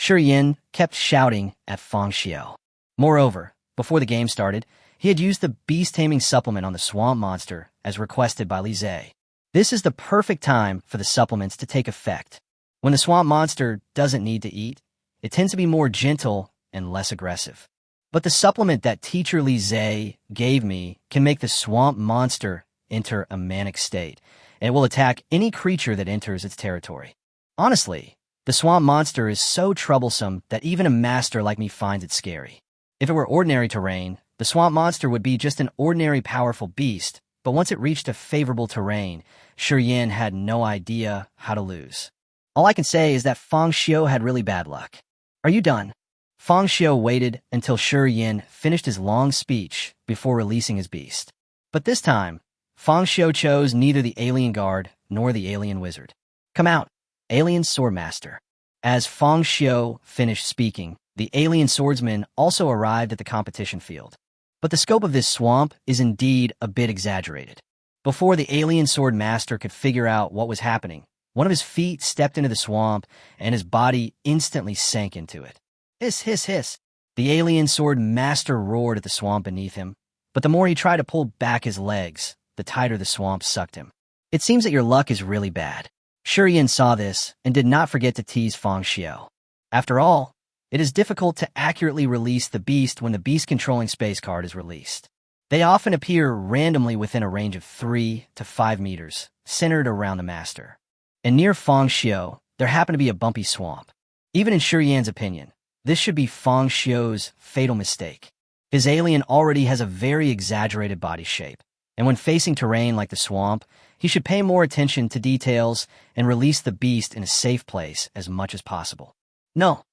Speaker 1: Yin kept shouting at Fang Xiu. Moreover, before the game started, he had used the Beast-Taming supplement on the swamp monster as requested by Li Zhe. This is the perfect time for the supplements to take effect. When the swamp monster doesn't need to eat, it tends to be more gentle and less aggressive. But the supplement that teacher Li Zhe gave me can make the swamp monster enter a manic state, and it will attack any creature that enters its territory. Honestly, the swamp monster is so troublesome that even a master like me finds it scary. If it were ordinary terrain, the swamp monster would be just an ordinary powerful beast, but once it reached a favorable terrain, Yin had no idea how to lose. All I can say is that Fang Xiu had really bad luck. Are you done? Fang Xiu waited until Yin finished his long speech before releasing his beast. But this time, Fang Xiu chose neither the alien guard nor the alien wizard. Come out, alien swordmaster. As Fang Xiu finished speaking, the alien swordsman also arrived at the competition field. But the scope of this swamp is indeed a bit exaggerated. Before the alien sword master could figure out what was happening, one of his feet stepped into the swamp and his body instantly sank into it. Hiss, hiss, hiss. The alien sword master roared at the swamp beneath him, but the more he tried to pull back his legs, the tighter the swamp sucked him. It seems that your luck is really bad. Yin saw this and did not forget to tease Fang Xiu. After all, it is difficult to accurately release the beast when the beast-controlling space card is released. They often appear randomly within a range of 3 to 5 meters, centered around the master. And near Fang Xiu, there happened to be a bumpy swamp. Even in Yin's opinion, this should be Fang Xiu's fatal mistake. His alien already has a very exaggerated body shape, and when facing terrain like the swamp, he should pay more attention to details and release the beast in a safe place as much as possible. No.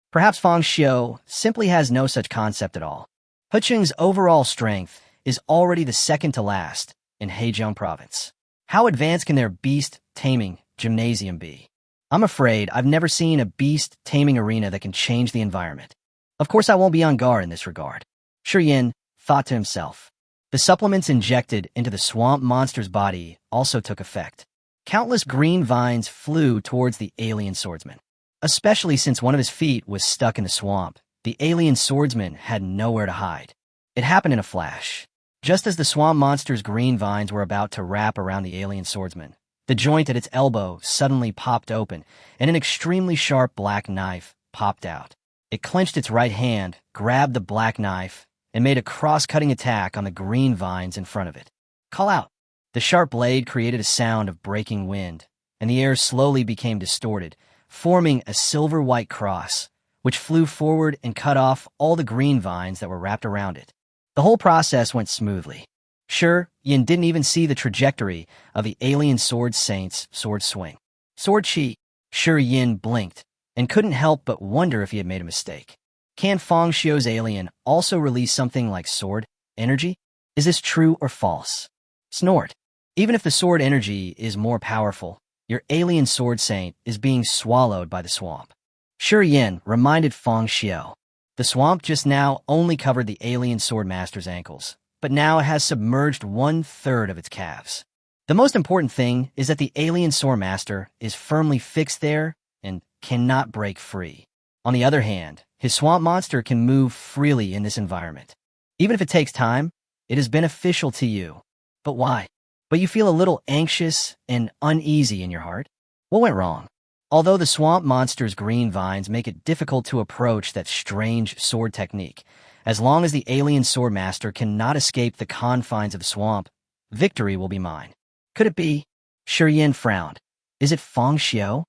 Speaker 1: Perhaps Fang Xiu simply has no such concept at all. Huqing's overall strength is already the second to last in Heizhong province. How advanced can their beast-taming gymnasium be? I'm afraid I've never seen a beast-taming arena that can change the environment. Of course, I won't be on guard in this regard. Shi Yin thought to himself. The supplements injected into the swamp monster's body also took effect. Countless green vines flew towards the alien swordsman. Especially since one of his feet was stuck in the swamp, the alien swordsman had nowhere to hide. It happened in a flash. Just as the swamp monster's green vines were about to wrap around the alien swordsman, the joint at its elbow suddenly popped open, and an extremely sharp black knife popped out. It clenched its right hand, grabbed the black knife, and made a cross-cutting attack on the green vines in front of it. Call out! The sharp blade created a sound of breaking wind, and the air slowly became distorted, forming a silver-white cross, which flew forward and cut off all the green vines that were wrapped around it. The whole process went smoothly. Shi Yin didn't even see the trajectory of the alien sword saint's sword swing. Sword chi. Shi Yin blinked and couldn't help but wonder if he had made a mistake. Can Fang Xiu's alien also release something like sword energy? Is this true or false? Snort. Even if the sword energy is more powerful, your alien sword saint is being swallowed by the swamp. Shi Yin reminded Fang Xiu. The swamp just now only covered the alien sword master's ankles, but now it has submerged 1/3 of its calves. The most important thing is that the alien sword master is firmly fixed there and cannot break free. On the other hand, his swamp monster can move freely in this environment. Even if it takes time, it is beneficial to you. But why? But you feel a little anxious and uneasy in your heart? What went wrong? Although the swamp monster's green vines make it difficult to approach that strange sword technique, as long as the alien sword master cannot escape the confines of the swamp, victory will be mine. Could it be? Shi Yin frowned. Is it Fang Xiu?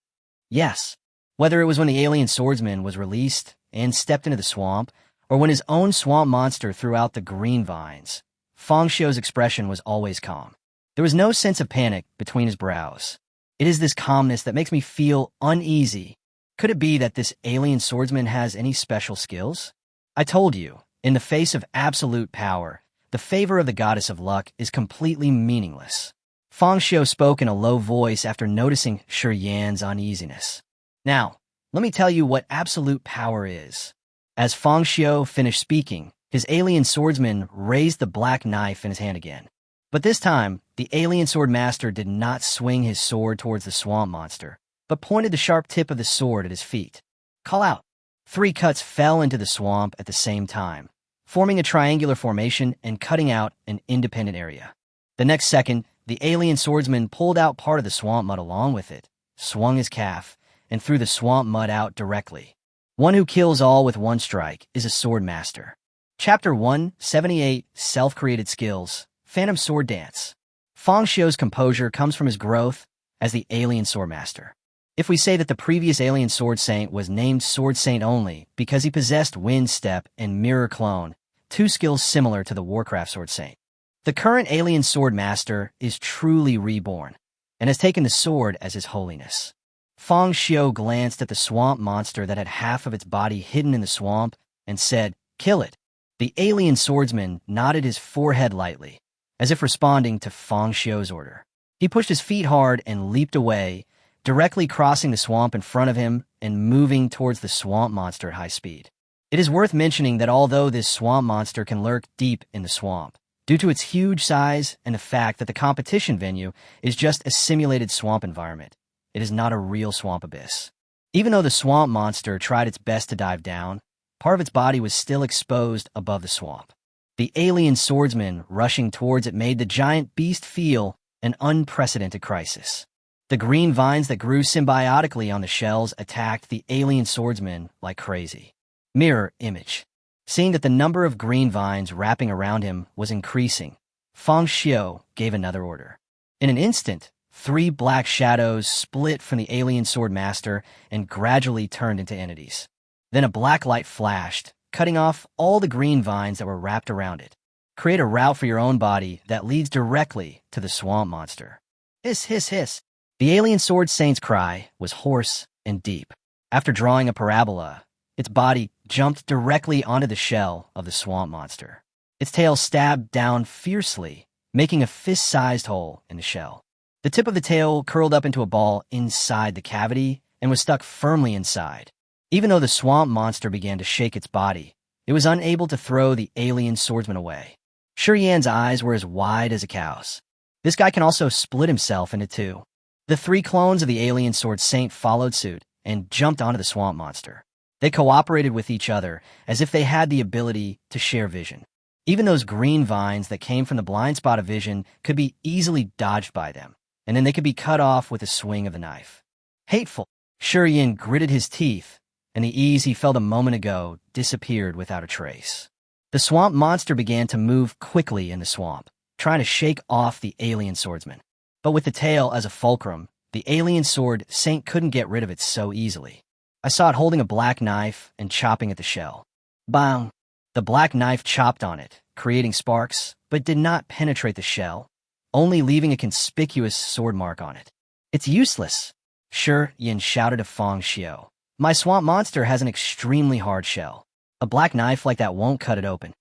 Speaker 1: Yes. Whether it was when the alien swordsman was released and stepped into the swamp, or when his own swamp monster threw out the green vines, Fang Xiu's expression was always calm. There was no sense of panic between his brows. It is this calmness that makes me feel uneasy. Could it be that this alien swordsman has any special skills? I told you, in the face of absolute power, the favor of the goddess of luck is completely meaningless. Fang Xiu spoke in a low voice after noticing Shi Yin's uneasiness. Now, let me tell you what absolute power is. As Fang Xiu finished speaking, his alien swordsman raised the black knife in his hand again. But this time, the alien sword master did not swing his sword towards the swamp monster, but pointed the sharp tip of the sword at his feet. Call out! 3 cuts fell into the swamp at the same time, forming a triangular formation and cutting out an independent area. The next second, the alien swordsman pulled out part of the swamp mud along with it, swung his calf, and threw the swamp mud out directly. One who kills all with one strike is a sword master. Chapter 178, Self-Created Skills, Phantom Sword Dance. Fang Xiu's composure comes from his growth as the alien sword master. If we say that the previous alien sword saint was named sword saint only because he possessed wind step and mirror clone, 2 skills similar to the Warcraft sword saint, the current alien sword master is truly reborn and has taken the sword as his holiness. Fang Xiu glanced at the swamp monster that had half of its body hidden in the swamp and said, "Kill it." The alien swordsman nodded his forehead lightly, as if responding to Fang Xiu's order. He pushed his feet hard and leaped away, directly crossing the swamp in front of him and moving towards the swamp monster at high speed. It is worth mentioning that although this swamp monster can lurk deep in the swamp, due to its huge size and the fact that the competition venue is just a simulated swamp environment, it is not a real swamp abyss. Even though the swamp monster tried its best to dive down, part of its body was still exposed above the swamp. The alien swordsman rushing towards it made the giant beast feel an unprecedented crisis. The green vines that grew symbiotically on the shells attacked the alien swordsman like crazy. Mirror image. Seeing that the number of green vines wrapping around him was increasing, Fang Xiu gave another order. In an instant, 3 black shadows split from the alien sword master and gradually turned into entities. Then a black light flashed, cutting off all the green vines that were wrapped around it. Create a route for your own body that leads directly to the swamp monster. Hiss, hiss, hiss. The alien sword saint's cry was hoarse and deep. After drawing a parabola, its body jumped directly onto the shell of the swamp monster. Its tail stabbed down fiercely, making a fist-sized hole in the shell. The tip of the tail curled up into a ball inside the cavity and was stuck firmly inside. Even though the swamp monster began to shake its body, it was unable to throw the alien swordsman away. Shi Yan's eyes were as wide as a cow's. This guy can also split himself into two. The three clones of the alien sword saint followed suit and jumped onto the swamp monster. They cooperated with each other as if they had the ability to share vision. Even those green vines that came from the blind spot of vision could be easily dodged by them, and then they could be cut off with a swing of the knife. Hateful. Shi Yan gritted his teeth, and the ease he felt a moment ago disappeared without a trace. The swamp monster began to move quickly in the swamp, trying to shake off the alien swordsman. But with the tail as a fulcrum, the alien sword saint couldn't get rid of it so easily. I saw it holding a black knife and chopping at the shell. Bang! The black knife chopped on it, creating sparks, but did not penetrate the shell, only leaving a conspicuous sword mark on it. It's useless, Shi Yan shouted to Fang Xiu. My swamp monster has an extremely hard shell. A black knife like that won't cut it open.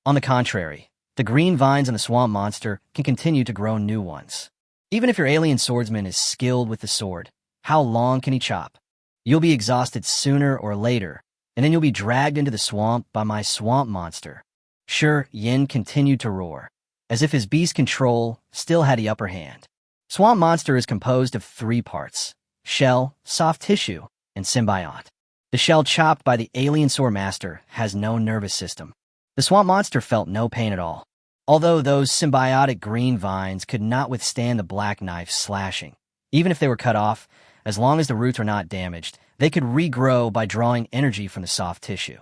Speaker 1: On the contrary, the green vines on the swamp monster can continue to grow new ones. Even if your alien swordsman is skilled with the sword, how long can he chop? You'll be exhausted sooner or later, and then you'll be dragged into the swamp by my swamp monster. Shi Yan continued to roar, as if his beast control still had the upper hand. Swamp monster is composed of 3 parts: shell, soft tissue, and symbiont. The shell chopped by the alien sword master has no nervous system. The swamp monster felt no pain at all, although those symbiotic green vines could not withstand the black knife slashing. Even if they were cut off, as long as the roots were not damaged, they could regrow by drawing energy from the soft tissue.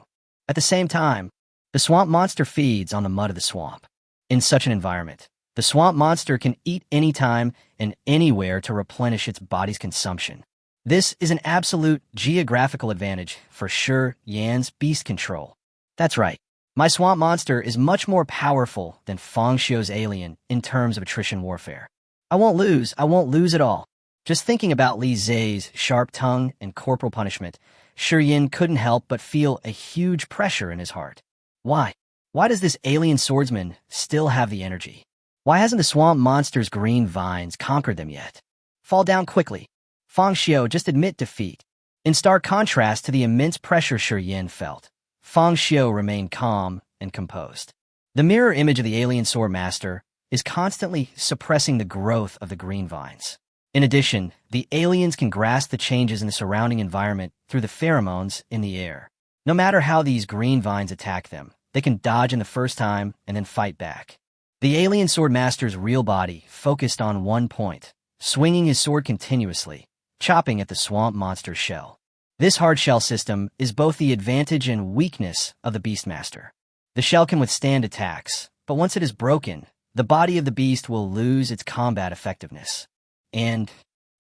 Speaker 1: At the same time, the swamp monster feeds on the mud of the swamp. In such an environment, the swamp monster can eat anytime and anywhere to replenish its body's consumption. This is an absolute geographical advantage for Shi Yan's beast control. That's right. My swamp monster is much more powerful than Fang Xiu's alien in terms of attrition warfare. I won't lose at all. Just thinking about Li Zhe's sharp tongue and corporal punishment, Shi Yan couldn't help but feel a huge pressure in his heart. Why? Why does this alien swordsman still have the energy? Why hasn't the swamp monster's green vines conquered them yet? Fall down quickly. Fang Xiu, just admit defeat. In stark contrast to the immense pressure Shi Yan felt, Fang Xiu remained calm and composed. The mirror image of the alien sword master is constantly suppressing the growth of the green vines. In addition, the aliens can grasp the changes in the surrounding environment through the pheromones in the air. No matter how these green vines attack them, they can dodge in the first time and then fight back. The alien sword master's real body focused on one point, swinging his sword continuously, chopping at the swamp monster's shell. This hard shell system is both the advantage and weakness of the Beastmaster. The shell can withstand attacks, but once it is broken, the body of the beast will lose its combat effectiveness. And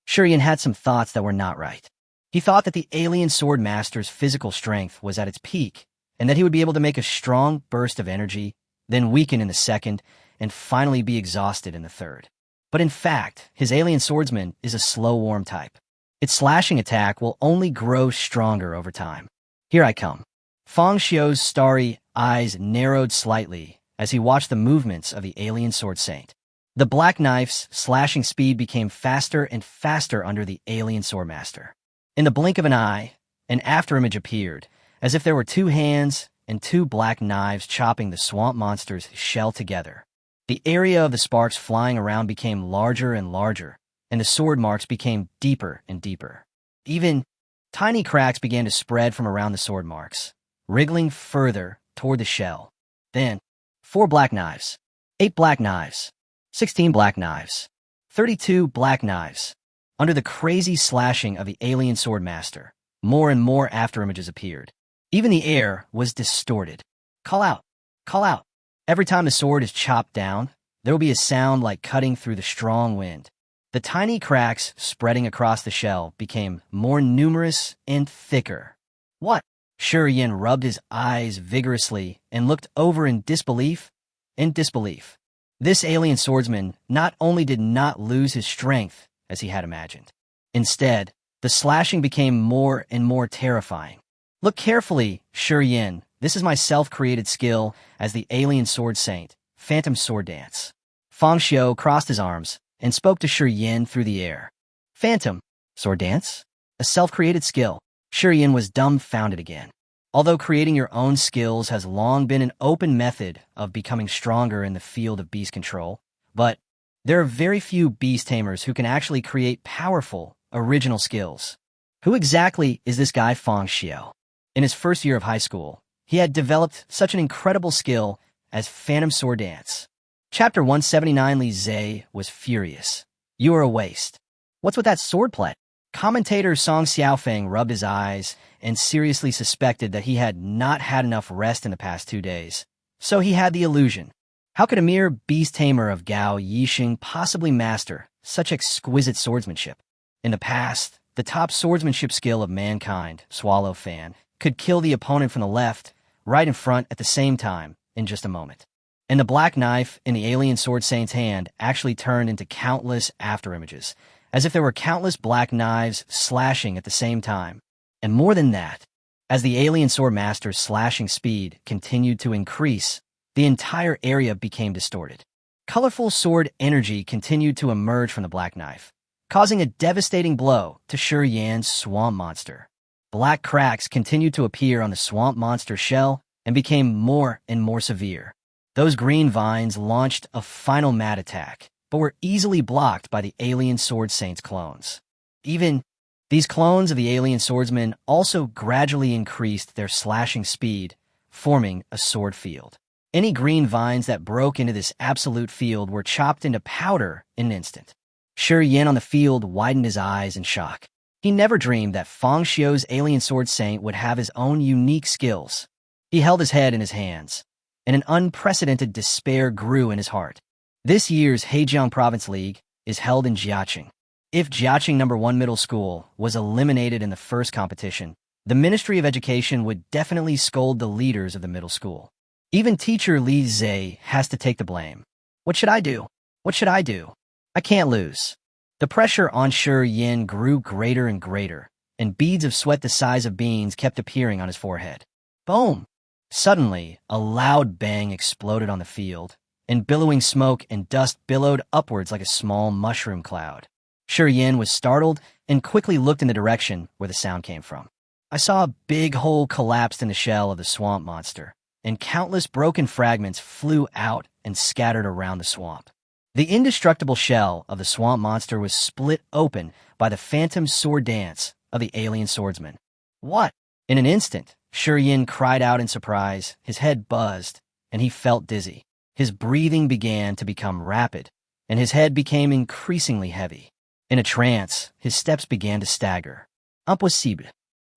Speaker 1: Shi Yan had some thoughts that were not right. He thought that the alien sword master's physical strength was at its peak, and that he would be able to make a strong burst of energy, then weaken in the second, and finally be exhausted in the third. But in fact, his alien swordsman is a slow warm type. Its slashing attack will only grow stronger over time. Here I come. Fang Xiu's starry eyes narrowed slightly as he watched the movements of the alien sword saint. The black knife's slashing speed became faster and faster under the alien sword master. In the blink of an eye, an afterimage appeared, as if there were 2 hands and 2 black knives chopping the swamp monster's shell together. The area of the sparks flying around became larger and larger, and the sword marks became deeper and deeper. Even tiny cracks began to spread from around the sword marks, wriggling further toward the shell. Then, 4 black knives, 8 black knives, 16 black knives, 32 black knives. Under the crazy slashing of the alien sword master, more and more afterimages appeared. Even the air was distorted. Call out! Call out! Every time the sword is chopped down, there will be a sound like cutting through the strong wind. The tiny cracks spreading across the shell became more numerous and thicker. What? Shi Yan rubbed his eyes vigorously and looked over in disbelief. in disbelief. This alien swordsman not only did not lose his strength as he had imagined. Instead, the slashing became more and more terrifying. Look carefully, Shi Yin. This is my self-created skill as the alien sword saint, Phantom Sword Dance. Fang Xiu crossed his arms and spoke to Shi Yin through the air. Phantom Sword Dance? A self-created skill. Shi Yin was dumbfounded again. Although creating your own skills has long been an open method of becoming stronger in the field of beast control, but there are very few beast tamers who can actually create powerful, original skills. Who exactly is this guy Fang Xiu? In his first year of high school, he had developed such an incredible skill as Phantom Sword Dance. Chapter 179. Li Zhe was furious. You are a waste. What's with that swordplay? Commentator Song Xiaofeng rubbed his eyes and seriously suspected that he had not had enough rest in the past 2 days. So he had the illusion. How could a mere beast tamer of Gao Yixing possibly master such exquisite swordsmanship? In the past, the top swordsmanship skill of mankind, Swallow Fan, could kill the opponent from the left, right in front at the same time, in just a moment. And the black knife in the alien sword saint's hand actually turned into countless afterimages, as if there were countless black knives slashing at the same time. And more than that, as the alien sword master's slashing speed continued to increase, the entire area became distorted. Colorful sword energy continued to emerge from the black knife, causing a devastating blow to Shi Yan's swamp monster. Black cracks continued to appear on the swamp monster's shell and became more and more severe. Those green vines launched a final mad attack, but were easily blocked by the alien sword saint's clones. Even these clones of the alien swordsman also gradually increased their slashing speed, forming a sword field. Any green vines that broke into this absolute field were chopped into powder in an instant. Shi Yin on the field widened his eyes in shock. He never dreamed that Fang Xiu's alien sword saint would have his own unique skills. He held his head in his hands, and an unprecedented despair grew in his heart. This year's Hejiang Province League is held in Jiaqing. If Jiaqing No. 1 Middle School was eliminated in the first competition, the Ministry of Education would definitely scold the leaders of the middle school. Even teacher Li Zhe has to take the blame. What should I do? What should I do? I can't lose. The pressure on Shi Yin grew greater and greater, and beads of sweat the size of beans kept appearing on his forehead. Boom! Suddenly, a loud bang exploded on the field, and billowing smoke and dust billowed upwards like a small mushroom cloud. Shi Yin was startled and quickly looked in the direction where the sound came from. I saw a big hole collapsed in the shell of the swamp monster, and countless broken fragments flew out and scattered around the swamp. The indestructible shell of the swamp monster was split open by the phantom sword dance of the alien swordsman. What? In an instant, Shi Yin cried out in surprise, his head buzzed, and he felt dizzy. His breathing began to become rapid, and his head became increasingly heavy. In a trance, his steps began to stagger. Impossible.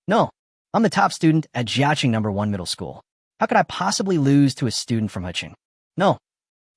Speaker 1: No, I'm the top student at Jiaqing No. 1 Middle School. How could I possibly lose to a student from Heqing? No.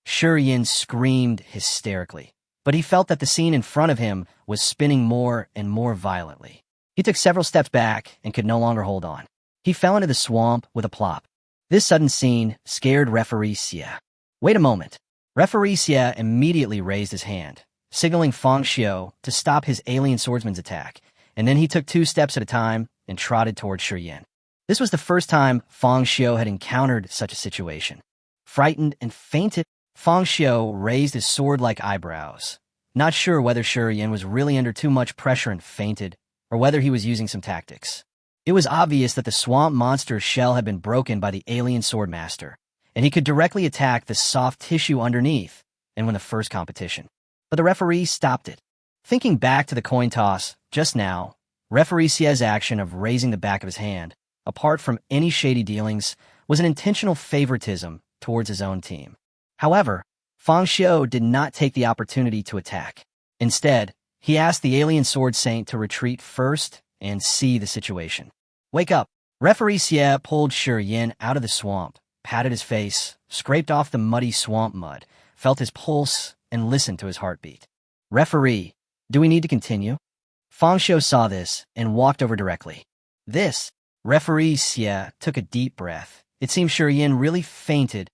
Speaker 1: Shi Yin screamed hysterically, but he felt that the scene in front of him was spinning more and more violently. He took several steps back and could no longer hold on. He fell into the swamp with a plop. This sudden scene scared referee Xie. Wait a moment. Referee Xie immediately raised his hand, signaling Fang Xiu to stop his alien swordsman's attack, and then he took 2 steps at a time and trotted toward Shi Yin. This was the first time Fang Xiu had encountered such a situation. Frightened and fainted, Fang Xiu raised his sword-like eyebrows, not sure whether Shi Yin was really under too much pressure and fainted, or whether he was using some tactics. It was obvious that the swamp monster's shell had been broken by the alien swordmaster, and he could directly attack the soft tissue underneath and win the first competition. But the referee stopped it. Thinking back to the coin toss just now, referee Xie's action of raising the back of his hand, apart from any shady dealings, was an intentional favoritism towards his own team. However, Fang Xiu did not take the opportunity to attack. Instead, he asked the alien sword saint to retreat first and see the situation. Wake up. Referee Xie pulled Shi Yin out of the swamp, patted his face, scraped off the muddy swamp mud, felt his pulse, and listened to his heartbeat. Referee, do we need to continue? Fang Xiu saw this and walked over directly. Referee Xie took a deep breath. It seemed Shi Yin really fainted,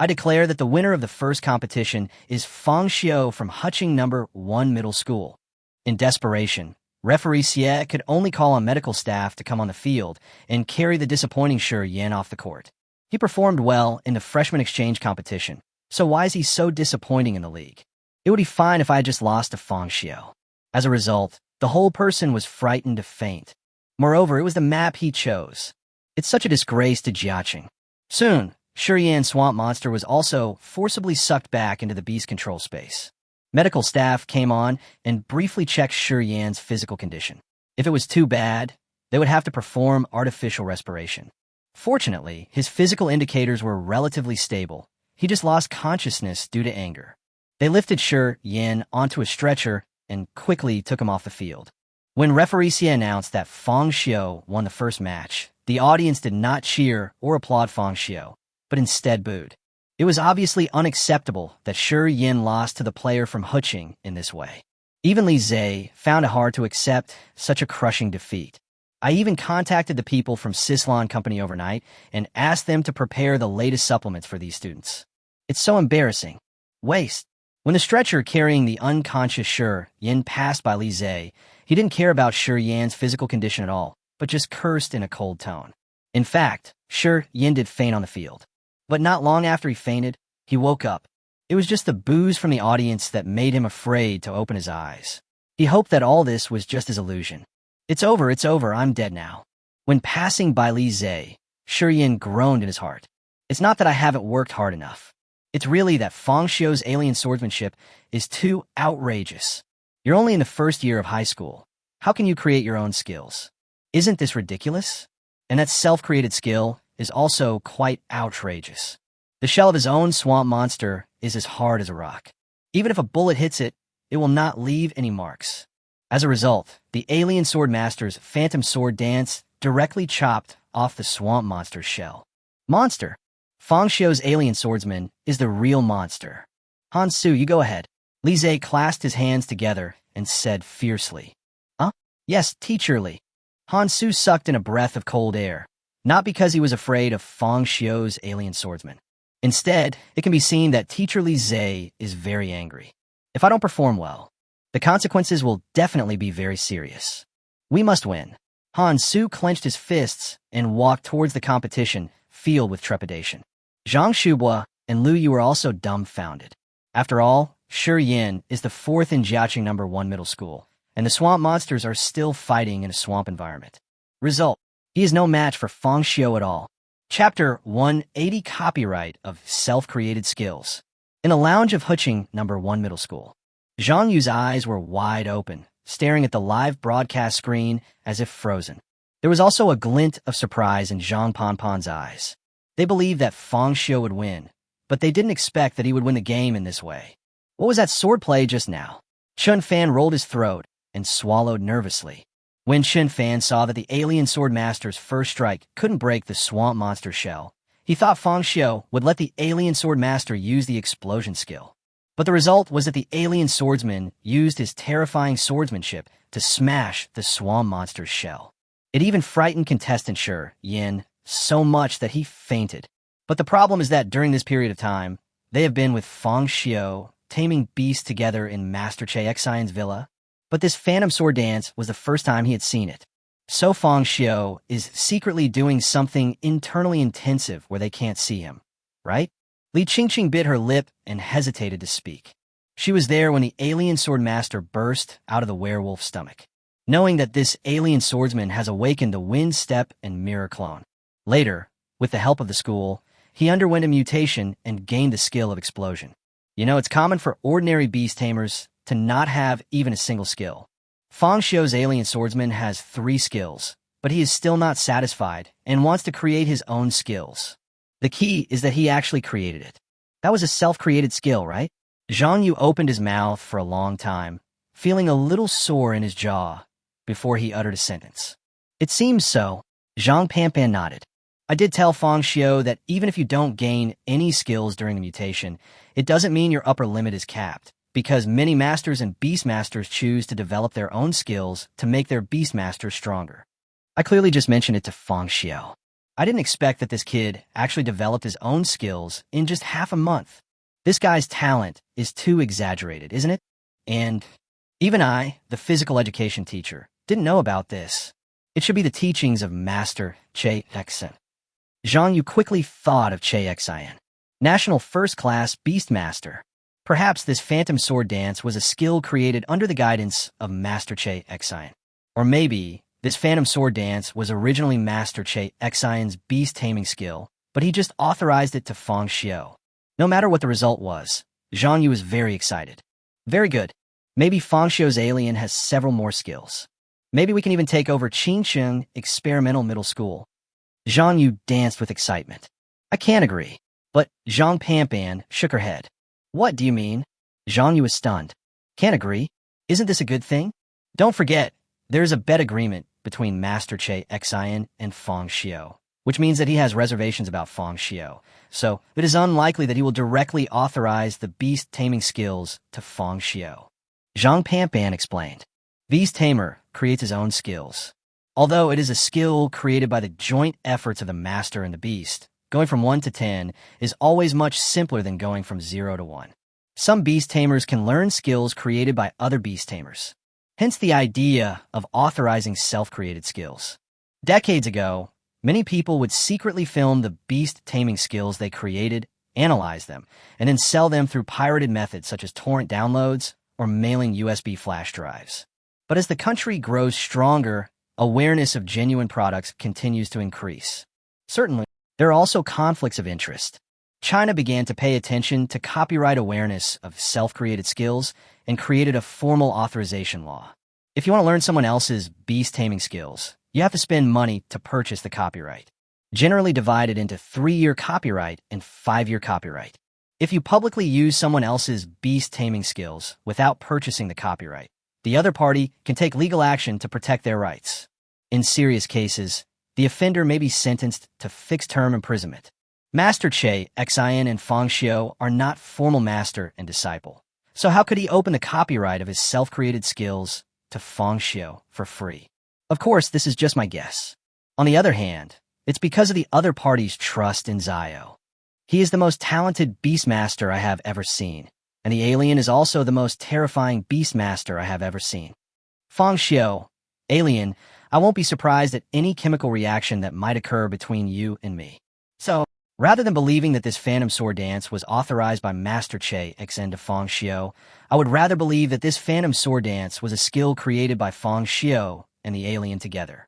Speaker 1: I declare that the winner of the first competition is Fang Xiu from Huching No. 1 Middle School. In desperation, referee Xie could only call on medical staff to come on the field and carry the disappointing Shi Yan off the court. He performed well in the freshman exchange competition, so why is he so disappointing in the league? It would be fine if I had just lost to Fang Xiu. As a result, the whole person was frightened to faint. Moreover, it was the map he chose. It's such a disgrace to Jiaqing. Soon, Shi Yan's swamp monster was also forcibly sucked back into the beast control space. Medical staff came on and briefly checked Shi Yan's physical condition. If it was too bad, they would have to perform artificial respiration. Fortunately, his physical indicators were relatively stable. He just lost consciousness due to anger. They lifted Shi Yan onto a stretcher and quickly took him off the field. When referee Xie announced that Fang Xiu won the first match, the audience did not cheer or applaud Fang Xiu, but instead booed. It was obviously unacceptable that Shi Yan lost to the player from Huching in this way. Even Li Zhe found it hard to accept such a crushing defeat. I even contacted the people from Sislon Company overnight and asked them to prepare the latest supplements for these students. It's so embarrassing. Waste. When the stretcher carrying the unconscious Shi Yan passed by Li Zhe, he didn't care about Shi Yan's physical condition at all, but just cursed in a cold tone. In fact, Shi Yan did faint on the field. But not long after he fainted, he woke up. It was just the boos from the audience that made him afraid to open his eyes. He hoped that all this was just his illusion. It's over, I'm dead now. When passing by Li Zhe, Shi Yan groaned in his heart. It's not that I haven't worked hard enough. It's really that Fang Xiu's alien swordsmanship is too outrageous. You're only in the first year of high school. How can you create your own skills? Isn't this ridiculous? And that self-created skill is also quite outrageous. The shell of his own swamp monster is as hard as a rock. Even if a bullet hits it, it will not leave any marks. As a result, the alien sword master's phantom sword dance directly chopped off the swamp monster's shell. Monster. Fang Xiu's alien swordsman is the real monster. Han-Su, you go ahead. Li Zhe clasped his hands together and said fiercely. Huh? Yes, Teacher Li. Han-Su sucked in a breath of cold air, not because he was afraid of Fang Xiu's alien swordsman. Instead, it can be seen that Teacher Li Zhe is very angry. If I don't perform well, the consequences will definitely be very serious. We must win. Han-Su clenched his fists and walked towards the competition, filled with trepidation. Zhang Shubua and Lu Yu were also dumbfounded. After all, Shi Yan is the fourth in Jiaqing No. 1 Middle School, and the swamp monsters are still fighting in a swamp environment. Result: he is no match for Fang Xiu at all. Chapter 180 Copyright of Self-Created Skills. In the lounge of Huching No. 1 Middle School, Zhang Yu's eyes were wide open, staring at the live broadcast screen as if frozen. There was also a glint of surprise in Zhang Panpan's eyes. They believed that Fang Xiu would win, but they didn't expect that he would win the game in this way. What was that swordplay just now? Chun Fan rolled his throat and swallowed nervously. When Chun Fan saw that the alien sword master's first strike couldn't break the swamp monster shell, he thought Fang Xiu would let the alien sword master use the explosion skill. But the result was that the alien swordsman used his terrifying swordsmanship to smash the swamp monster's shell. It even frightened contestant Shi Yan so much that he fainted. But the problem is that during this period of time, they have been with Fang Xiu, taming beasts together in Master Che Xian's villa. But this phantom sword dance was the first time he had seen it. So Fang Xiu is secretly doing something internally intensive where they can't see him, right? Li Qingqing bit her lip and hesitated to speak. She was there when the alien sword master burst out of the werewolf's stomach, knowing that this alien swordsman has awakened the wind step and mirror clone. Later, with the help of the school, he underwent a mutation and gained the skill of explosion. You know, it's common for ordinary beast tamers to not have even a single skill. Fang Xiu's alien swordsman has 3 skills, but he is still not satisfied and wants to create his own skills. The key is that he actually created it. That was a self-created skill, right? Zhang Yu opened his mouth for a long time, feeling a little sore in his jaw, before he uttered a sentence. It seems so. Zhang Panpan nodded. I did tell Fang Xiu that even if you don't gain any skills during the mutation, it doesn't mean your upper limit is capped, because many masters and beast masters choose to develop their own skills to make their beast masters stronger. I clearly just mentioned it to Fang Xiu. I didn't expect that this kid actually developed his own skills in just half a month. This guy's talent is too exaggerated, isn't it? And even I, the physical education teacher, didn't know about this. It should be the teachings of Master Che Xien. Zhang Yu quickly thought of Che Xien, National First-Class Beastmaster. Perhaps this phantom sword dance was a skill created under the guidance of Master Che Xien. Or maybe this phantom sword dance was originally Master Che Xien's beast-taming skill, but he just authorized it to Fang Xiu. No matter what the result was, Zhang Yu was very excited. Very good. Maybe Fang Xiu's alien has several more skills. Maybe we can even take over Qingcheng Experimental Middle School. Zhang Yu danced with excitement. I can't agree. But Zhang Panpan shook her head. What do you mean? Zhang Yu was stunned. Can't agree? Isn't this a good thing? Don't forget, there is a bet agreement between Master Che Xien and Fang Xiu, which means that he has reservations about Fang Xiu. So it is unlikely that he will directly authorize the beast-taming skills to Fang Xiu. Zhang Panpan explained. Beast-tamer creates his own skills. Although it is a skill created by the joint efforts of the master and the beast, going from 1 to 10 is always much simpler than going from 0 to 1. Some beast tamers can learn skills created by other beast tamers. Hence the idea of authorizing self-created skills. Decades ago, many people would secretly film the beast-taming skills they created, analyze them, and then sell them through pirated methods such as torrent downloads or mailing USB flash drives. But as the country grows stronger, awareness of genuine products continues to increase. Certainly, there are also conflicts of interest. China began to pay attention to copyright awareness of self-created skills and created a formal authorization law. If you want to learn someone else's beast-taming skills, you have to spend money to purchase the copyright, generally divided into 3-year copyright and 5-year copyright. If you publicly use someone else's beast-taming skills without purchasing the copyright, the other party can take legal action to protect their rights. In serious cases, the offender may be sentenced to fixed-term imprisonment. Master Che Xien and Fang Xiu are not formal master and disciple. So how could he open the copyright of his self-created skills to Fang Xiu for free? Of course, this is just my guess. On the other hand, it's because of the other party's trust in Zio. He is the most talented beastmaster I have ever seen, and the alien is also the most terrifying beastmaster I have ever seen. Fang Xiu, alien, I won't be surprised at any chemical reaction that might occur between you and me. So, rather than believing that this phantom sword dance was authorized by Master Che Xien to Fang Xiu, I would rather believe that this phantom sword dance was a skill created by Fang Xiu and the alien together.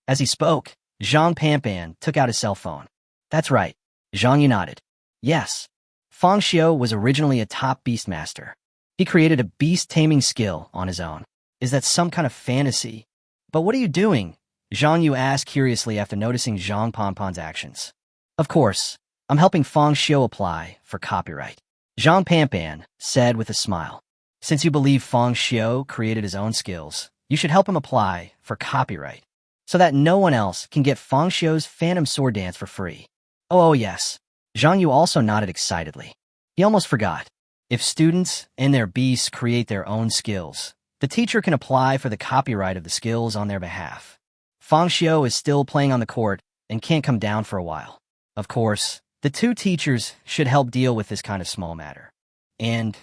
Speaker 1: As he spoke, Zhang Panpan took out his cell phone. That's right. Zhang Yu nodded. Yes. Fang Xiu was originally a top beastmaster. He created a beast-taming skill on his own. Is that some kind of fantasy? But what are you doing? Zhang Yu asked curiously after noticing Zhang Panpan's actions. Of course, I'm helping Fang Xiu apply for copyright. Zhang Panpan said with a smile. Since you believe Fang Xiu created his own skills, you should help him apply for copyright, so that no one else can get Fang Xiu's phantom sword dance for free. Oh yes. Zhang Yu also nodded excitedly. He almost forgot. If students and their beasts create their own skills, the teacher can apply for the copyright of the skills on their behalf. Fang Xiu is still playing on the court and can't come down for a while. Of course, the two teachers should help deal with this kind of small matter. And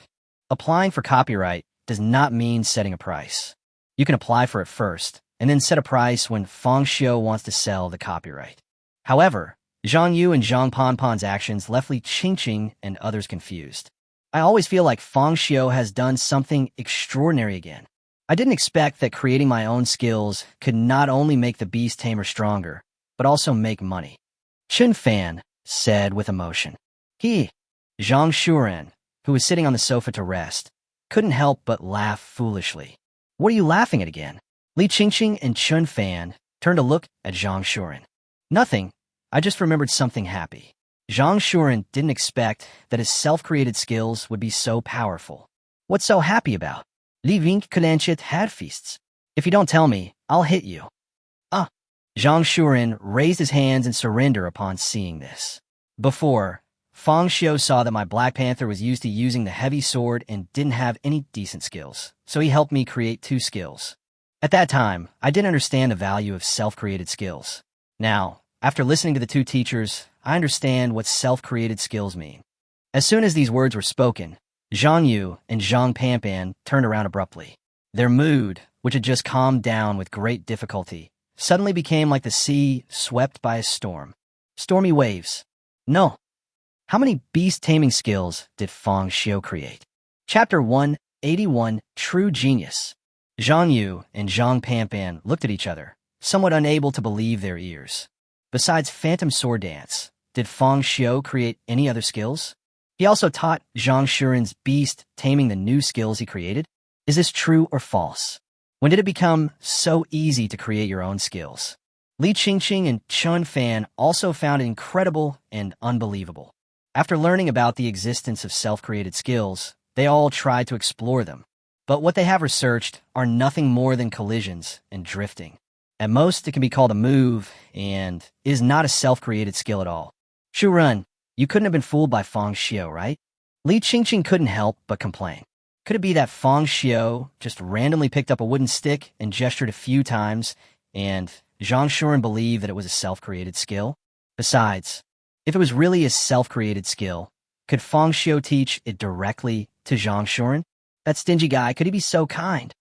Speaker 1: applying for copyright does not mean setting a price. You can apply for it first, and then set a price when Fang Xiu wants to sell the copyright. However, Zhang Yu and Zhang Panpan's actions left Li Qingqing and others confused. I always feel like Fang Xiu has done something extraordinary again. I didn't expect that creating my own skills could not only make the beast tamer stronger, but also make money. Chun Fan said with emotion. He, Zhang Shuren, who was sitting on the sofa to rest, couldn't help but laugh foolishly. What are you laughing at again? Li Qingqing and Chun Fan turned to look at Zhang Shuren. Nothing. I just remembered something happy. Zhang Shuren didn't expect that his self-created skills would be so powerful. What's so happy about? Li Vink Kalanchet had feasts. If you don't tell me, I'll hit you. Zhang Shuren raised his hands in surrender upon seeing this. Before, Fang Xiu saw that my Black Panther was used to using the heavy sword and didn't have any decent skills, so he helped me create 2 skills. At that time, I didn't understand the value of self-created skills. Now, After listening to the two teachers, I understand what self-created skills mean. As soon as these words were spoken, Zhang Yu and Zhang Panpan turned around abruptly. Their mood, which had just calmed down with great difficulty, suddenly became like the sea swept by a storm. Stormy waves. No. How many beast-taming skills did Fang Xiu create? Chapter 181, True Genius. Zhang Yu and Zhang Panpan looked at each other, somewhat unable to believe their ears. Besides Phantom Sword Dance, did Fang Xiu create any other skills? He also taught Zhang Shuren's Beast-Taming the new skills he created? Is this true or false? When did it become so easy to create your own skills? Li Qingqing and Chun Fan also found it incredible and unbelievable. After learning about the existence of self-created skills, they all tried to explore them. But what they have researched are nothing more than collisions and drifting. At most, it can be called a move and is not a self-created skill at all. Shu Run, you couldn't have been fooled by Fang Xiu, right? Li Qingqing couldn't help but complain. Could it be that Fang Xiu just randomly picked up a wooden stick and gestured a few times, and Zhang Shuren believed that it was a self-created skill? Besides, if it was really a self-created skill, could Fang Xiu teach it directly to Zhang Shuren? That stingy guy, could he be so kind?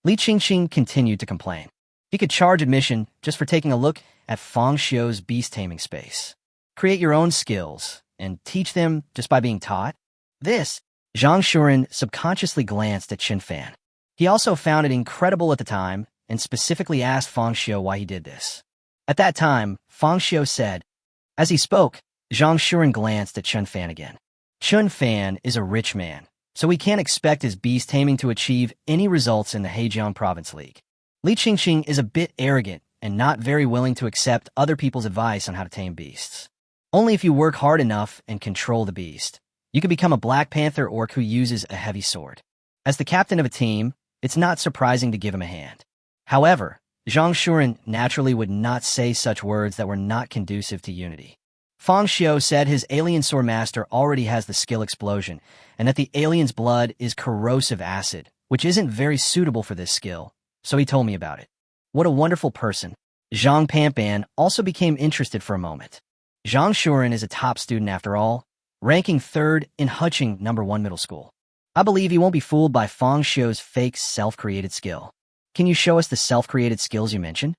Speaker 1: Li Qingqing continued to complain. He could charge admission just for taking a look at Fang Xiu's beast-taming space. Create your own skills and teach them just by being taught? This, Zhang Shuren subconsciously glanced at Qin Fan. He also found it incredible at the time and specifically asked Fang Xiu why he did this. At that time, Fang Xiu said, as he spoke, Zhang Shuren glanced at Chun Fan again. Chun Fan is a rich man, so we can't expect his beast-taming to achieve any results in the Hejiang Province League. Li Qingqing is a bit arrogant and not very willing to accept other people's advice on how to tame beasts. Only if you work hard enough and control the beast, you can become a Black Panther orc who uses a heavy sword. As the captain of a team, it's not surprising to give him a hand. However, Zhang Shuren naturally would not say such words that were not conducive to unity. Fang Xiu said his alien sword master already has the skill explosion, and that the alien's blood is corrosive acid, which isn't very suitable for this skill, so he told me about it. What a wonderful person. Zhang Panpan also became interested for a moment. Zhang Shuren is a top student after all, ranking 3rd in Huching No. 1 middle school. I believe he won't be fooled by Fang Xiu's fake self-created skill. Can you show us the self-created skills you mentioned?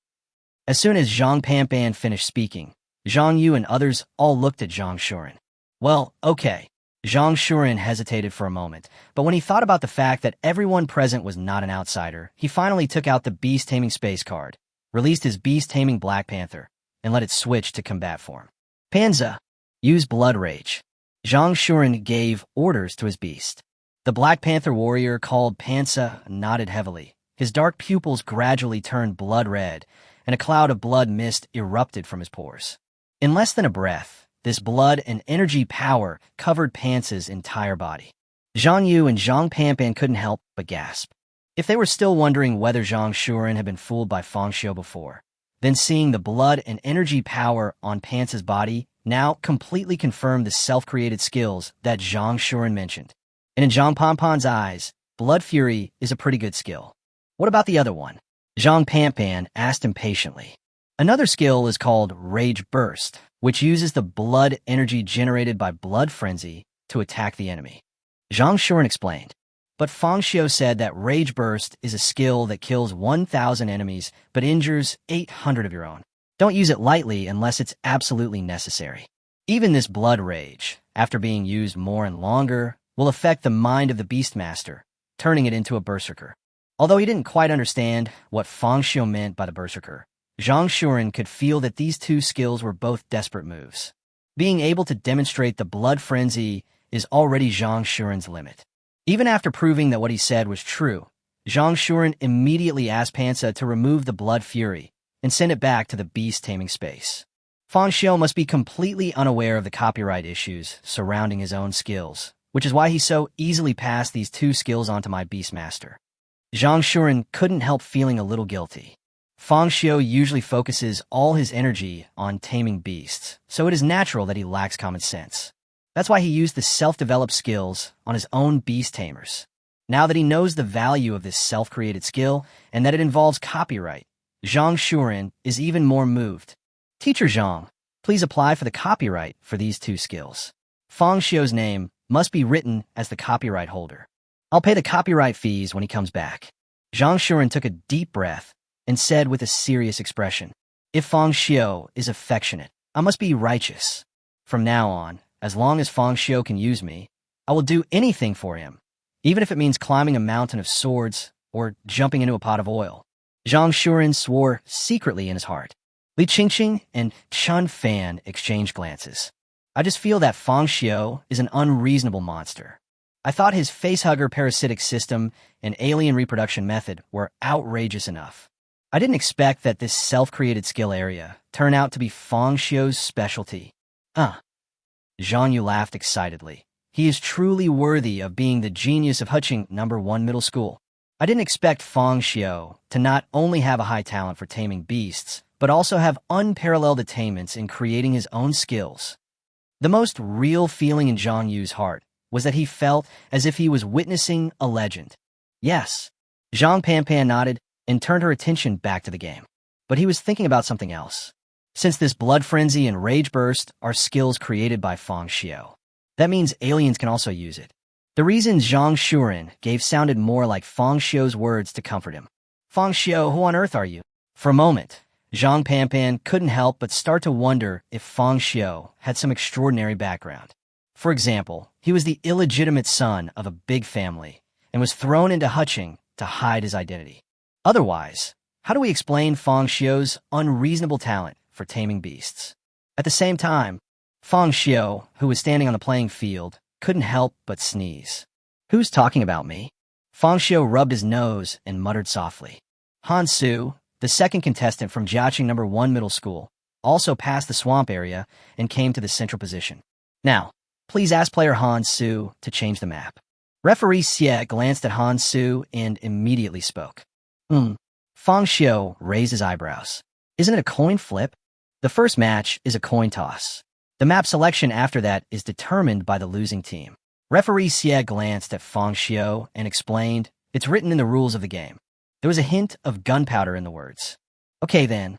Speaker 1: As soon as Zhang Panpan finished speaking, Zhang Yu and others all looked at Zhang Shuren. Well, okay. Zhang Shuren hesitated for a moment, but when he thought about the fact that everyone present was not an outsider, he finally took out the Beast-Taming Space card, released his Beast-Taming Black Panther, and let it switch to combat form. Panza, use Blood Rage. Zhang Shuren gave orders to his beast. The Black Panther warrior called Panza nodded heavily. His dark pupils gradually turned blood red, and a cloud of blood mist erupted from his pores. In less than a breath, this blood and energy power covered Panza's entire body. Zhang Yu and Zhang Panpan couldn't help but gasp. If they were still wondering whether Zhang Shuren had been fooled by Fang Xiu before, then seeing the blood and energy power on Panza's body now completely confirmed the self-created skills that Zhang Shuren mentioned. And in Zhang Panpan's eyes, Blood Fury is a pretty good skill. What about the other one? Zhang Panpan asked impatiently. Another skill is called Rage Burst, which uses the blood energy generated by Blood Frenzy to attack the enemy. Zhang Shuren explained. But Fang Xiu said that Rage Burst is a skill that kills 1,000 enemies but injures 800 of your own. Don't use it lightly unless it's absolutely necessary. Even this Blood Rage, after being used more and longer, will affect the mind of the Beastmaster, turning it into a Berserker. Although he didn't quite understand what Fang Xiu meant by the Berserker, Zhang Shuren could feel that these two skills were both desperate moves. Being able to demonstrate the Blood Frenzy is already Zhang Shuren's limit. Even after proving that what he said was true, Zhang Shuren immediately asked Panza to remove the Blood Fury and send it back to the Beast-Taming Space. Fang Xiu must be completely unaware of the copyright issues surrounding his own skills, which is why he so easily passed these two skills onto my Beastmaster. Zhang Shuren couldn't help feeling a little guilty. Fang Xiu usually focuses all his energy on taming beasts, so it is natural that he lacks common sense. That's why he used the self-developed skills on his own beast tamers. Now that he knows the value of this self-created skill and that it involves copyright, Zhang Shuren is even more moved. Teacher Zhang, Please apply for the copyright for these two skills. Fang Xiu's name must be written as the copyright holder. I'll pay the copyright fees when he comes back. Zhang Shuren took a deep breath and said with a serious expression, if Fang Xiu is affectionate, I must be righteous. From now on, as long as Fang Xiu can use me, I will do anything for him, even if it means climbing a mountain of swords or jumping into a pot of oil. Zhang Shuren swore secretly in his heart. Li Qingqing and Chun Fan exchanged glances. I just feel that Fang Xiu is an unreasonable monster. I thought his facehugger parasitic system and alien reproduction method were outrageous enough. I didn't expect that this self-created skill area turned out to be Fang Xiu's specialty. Zhang Yu laughed excitedly. He is truly worthy of being the genius of Huqing No. 1 middle school. I didn't expect Fang Xiu to not only have a high talent for taming beasts, but also have unparalleled attainments in creating his own skills. The most real feeling in Zhang Yu's heart was that he felt as if he was witnessing a legend. Yes, Zhang Panpan nodded and turned her attention back to the game. But he was thinking about something else. Since this blood frenzy and rage burst are skills created by Fang Xiu, that means aliens can also use it. The reason Zhang Shuren gave sounded more like Fang Xiu's words to comfort him. Fang Xiu, who on earth are you? For a moment, Zhang Panpan couldn't help but start to wonder if Fang Xiu had some extraordinary background. For example, he was the illegitimate son of a big family and was thrown into Huqing to hide his identity. Otherwise, how do we explain Fang Xiu's unreasonable talent for taming beasts? At the same time, Fang Xiu, who was standing on the playing field, couldn't help but sneeze. Who's talking about me? Fang Xiu rubbed his nose and muttered softly. Han Su, the second contestant from Jiaqing No. 1 middle school, also passed the swamp area and came to the central position. Now, please ask player Han Su to change the map. Referee Xie glanced at Han Su and immediately spoke. Fang Xiu raised his eyebrows. Isn't it a coin flip? The first match is a coin toss. The map selection after that is determined by the losing team. Referee Xie glanced at Fang Xiu and explained, it's written in the rules of the game. There was a hint of gunpowder in the words. Okay then.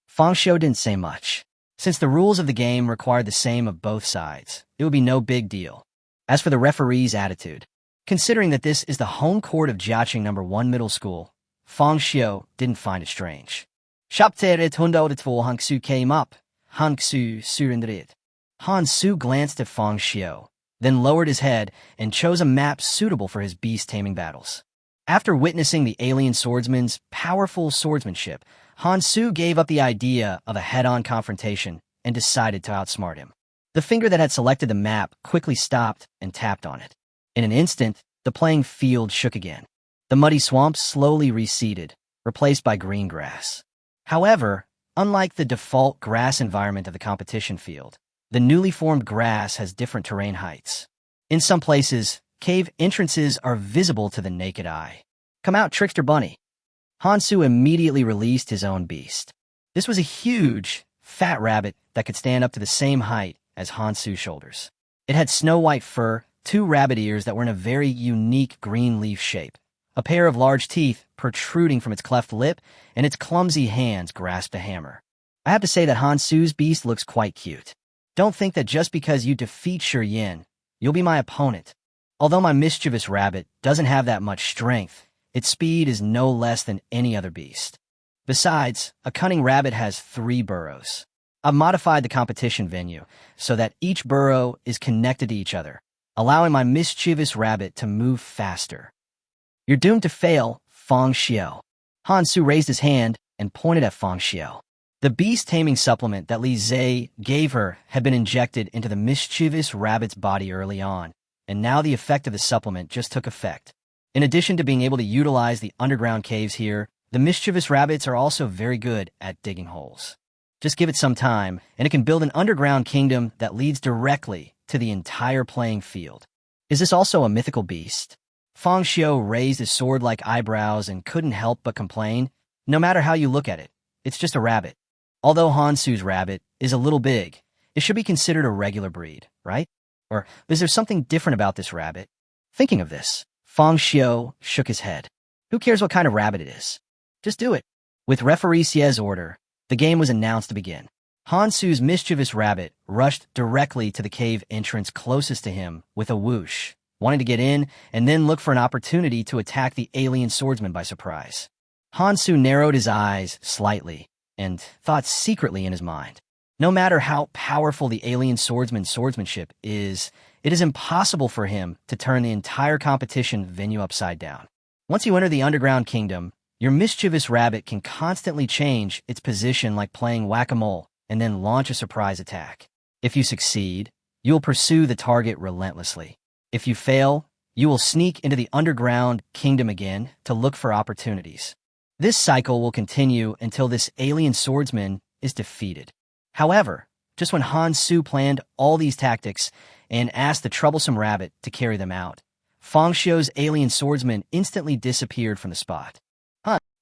Speaker 1: Fang Xiu didn't say much. Since the rules of the game required the same of both sides, it would be no big deal. As for the referee's attitude, considering that this is the home court of Jiaqing No. 1 middle school, Fang Xiu didn't find it strange. Chapter 102 Han Su came up. Han Su surrendered. Han Su glanced at Fang Xiu, then lowered his head and chose a map suitable for his beast-taming battles. After witnessing the alien swordsman's powerful swordsmanship, Han Su gave up the idea of a head-on confrontation and decided to outsmart him. The finger that had selected the map quickly stopped and tapped on it. In an instant, the playing field shook again. The muddy swamp slowly receded, replaced by green grass. However, unlike the default grass environment of the competition field, the newly formed grass has different terrain heights. In some places, cave entrances are visible to the naked eye. Come out, Trickster Bunny. Han Su immediately released his own beast. This was a huge, fat rabbit that could stand up to the same height as Han Su's shoulders. It had snow-white fur, 2 rabbit ears that were in a very unique green leaf shape, a pair of large teeth protruding from its cleft lip, and its clumsy hands grasped a hammer. I have to say that Han Su's beast looks quite cute. Don't think that just because you defeat Shi Yin, you'll be my opponent. Although my mischievous rabbit doesn't have that much strength, its speed is no less than any other beast. Besides, a cunning rabbit has 3 burrows. I've modified the competition venue so that each burrow is connected to each other, allowing my mischievous rabbit to move faster. You're doomed to fail, Fang Xiu. Han Su raised his hand and pointed at Fang Xiu. The beast-taming supplement that Li Zhe gave her had been injected into the mischievous rabbit's body early on, and now the effect of the supplement just took effect. In addition to being able to utilize the underground caves here, the mischievous rabbits are also very good at digging holes. Just give it some time, and it can build an underground kingdom that leads directly to the entire playing field. Is this also a mythical beast? Fang Xiu raised his sword-like eyebrows and couldn't help but complain. No matter how you look at it, it's just a rabbit. Although Han Su's rabbit is a little big, it should be considered a regular breed, right? Or is there something different about this rabbit? Thinking of this, Fang Xiu shook his head. Who cares what kind of rabbit it is? Just do it. With referee Xie's order, the game was announced to begin. Hansu's mischievous rabbit rushed directly to the cave entrance closest to him with a whoosh, wanting to get in and then look for an opportunity to attack the alien swordsman by surprise. Hansu narrowed his eyes slightly and thought secretly in his mind. No matter how powerful the alien swordsman's swordsmanship is, it is impossible for him to turn the entire competition venue upside down. Once you enter the underground kingdom, your mischievous rabbit can constantly change its position like playing whack-a-mole and then launch a surprise attack. If you succeed, you will pursue the target relentlessly. If you fail, you will sneak into the underground kingdom again to look for opportunities. This cycle will continue until this alien swordsman is defeated. However, just when Hansu planned all these tactics and asked the troublesome rabbit to carry them out, Fang Xiu's alien swordsman instantly disappeared from the spot.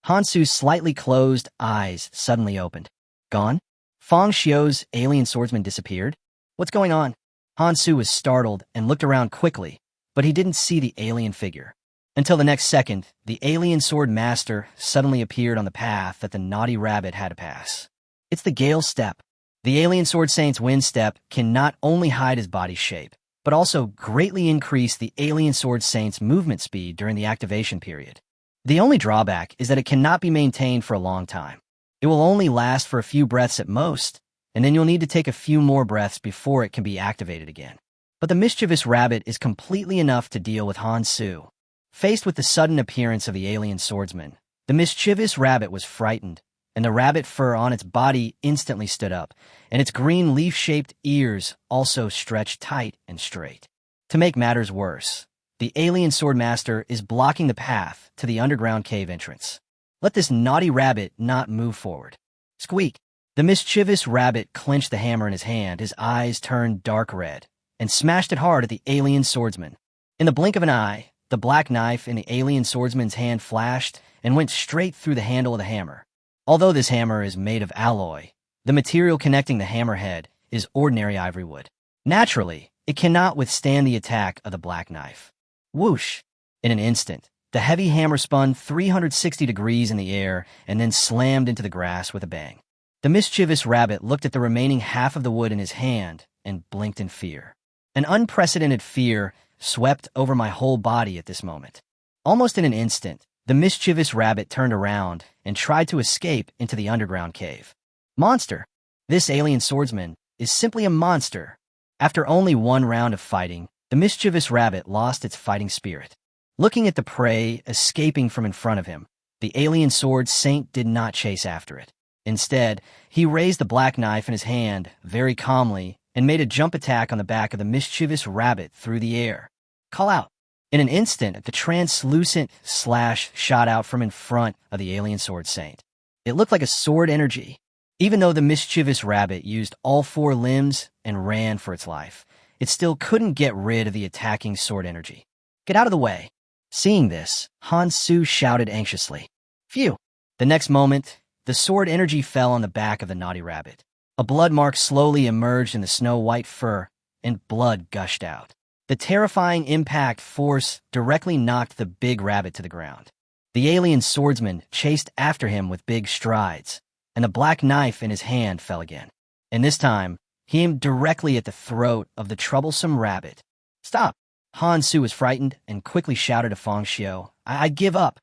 Speaker 1: Hansu's slightly closed eyes suddenly opened. Gone? Fang Xiu's alien swordsman disappeared? What's going on? Hansu was startled and looked around quickly, but he didn't see the alien figure. Until the next second, the alien sword master suddenly appeared on the path that the naughty rabbit had to pass. It's the Gale Step. The alien sword saint's wind step can not only hide his body's shape, but also greatly increase the alien sword saint's movement speed during the activation period. The only drawback is that it cannot be maintained for a long time. It will only last for a few breaths at most, and then you'll need to take a few more breaths before it can be activated again. But the mischievous rabbit is completely enough to deal with Hansu. Faced with the sudden appearance of the alien swordsman, the mischievous rabbit was frightened, and the rabbit fur on its body instantly stood up, and its green leaf-shaped ears also stretched tight and straight. To make matters worse, the alien swordmaster is blocking the path to the underground cave entrance. Let this naughty rabbit not move forward. Squeak! The mischievous rabbit clenched the hammer in his hand, his eyes turned dark red, and smashed it hard at the alien swordsman. In the blink of an eye, the black knife in the alien swordsman's hand flashed and went straight through the handle of the hammer. Although this hammer is made of alloy, the material connecting the hammerhead is ordinary ivory wood. Naturally, it cannot withstand the attack of the black knife. Whoosh! In an instant, the heavy hammer spun 360 degrees in the air and then slammed into the grass with a bang. The mischievous rabbit looked at the remaining half of the wood in his hand and blinked in fear. An unprecedented fear swept over my whole body at this moment. Almost in an instant, the mischievous rabbit turned around and tried to escape into the underground cave. Monster! This alien swordsman is simply a monster. After only one round of fighting, the mischievous rabbit lost its fighting spirit. Looking at the prey escaping from in front of him, the alien sword saint did not chase after it. Instead, he raised the black knife in his hand very calmly and made a jump attack on the back of the mischievous rabbit through the air. Call out! In an instant, the translucent slash shot out from in front of the alien sword saint. It looked like a sword energy. Even though the mischievous rabbit used all four limbs and ran for its life, it still couldn't get rid of the attacking sword energy. Get out of the way! Seeing this, Hansu shouted anxiously. Phew! The next moment, the sword energy fell on the back of the naughty rabbit. A blood mark slowly emerged in the snow-white fur, and blood gushed out. The terrifying impact force directly knocked the big rabbit to the ground. The alien swordsman chased after him with big strides, and the black knife in his hand fell again. And this time, he aimed directly at the throat of the troublesome rabbit. Stop! Hansu was frightened and quickly shouted to Fang Xiu, I give up.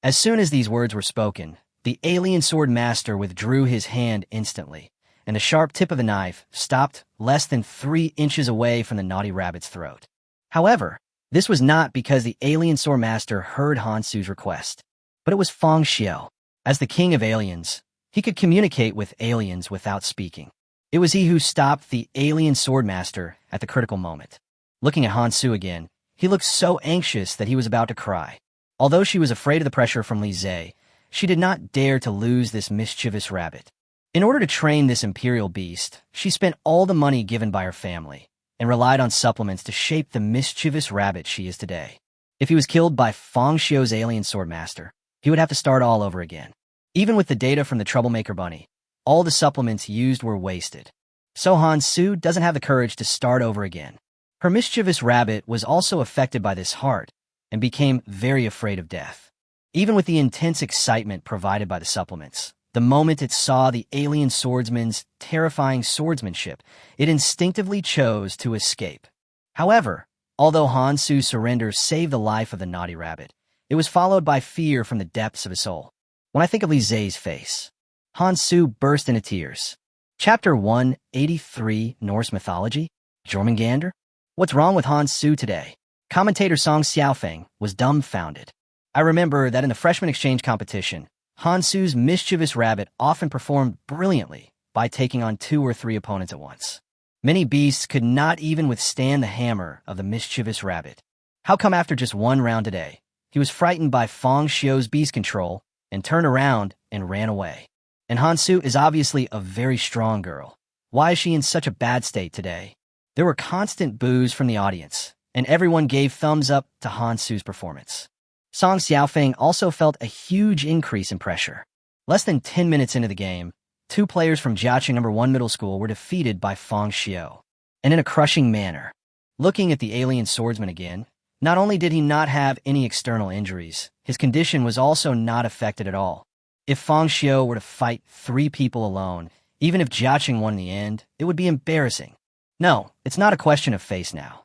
Speaker 1: As soon as these words were spoken, the alien sword master withdrew his hand instantly, and the sharp tip of the knife stopped less than 3 inches away from the naughty rabbit's throat. However, this was not because the alien sword master heard Hansu's request, but it was Fang Xiu. As the king of aliens, he could communicate with aliens without speaking. It was he who stopped the alien sword master at the critical moment. Looking at Hansu again, he looked so anxious that he was about to cry. Although she was afraid of the pressure from Li Zhe, she did not dare to lose this mischievous rabbit. In order to train this imperial beast, she spent all the money given by her family and relied on supplements to shape the mischievous rabbit she is today. If he was killed by Fang Xiu's alien sword master, he would have to start all over again. Even with the data from the troublemaker bunny, all the supplements used were wasted. So Hansu doesn't have the courage to start over again. Her mischievous rabbit was also affected by this heart and became very afraid of death. Even with the intense excitement provided by the supplements, The moment it saw the alien swordsman's terrifying swordsmanship, it instinctively chose to escape. However, although Han Su's surrender saved the life of the naughty rabbit, it was followed by fear from the depths of his soul. When I think of Li Zhe's face, Han Su burst into tears. Chapter 183, Norse Mythology? Jormungandr? What's wrong with Han Su today? Commentator Song Xiaofeng was dumbfounded. I remember that in the freshman exchange competition, Han Su's mischievous rabbit often performed brilliantly by taking on 2 or 3 opponents at once. Many beasts could not even withstand the hammer of the mischievous rabbit. How come after just 1 round today, he was frightened by Fang Xiu's beast control and turned around and ran away? And Han Su is obviously a very strong girl. Why is she in such a bad state today? There were constant boos from the audience, and everyone gave thumbs up to Han Su's performance. Song Xiaofeng also felt a huge increase in pressure. Less than 10 minutes into the game, 2 players from Jiaqing No. 1 Middle School were defeated by Fang Xiu, and in a crushing manner. Looking at the alien swordsman again, not only did he not have any external injuries, his condition was also not affected at all. If Fang Xiu were to fight 3 people alone, even if Jiaqing won in the end, it would be embarrassing. No, it's not a question of face now.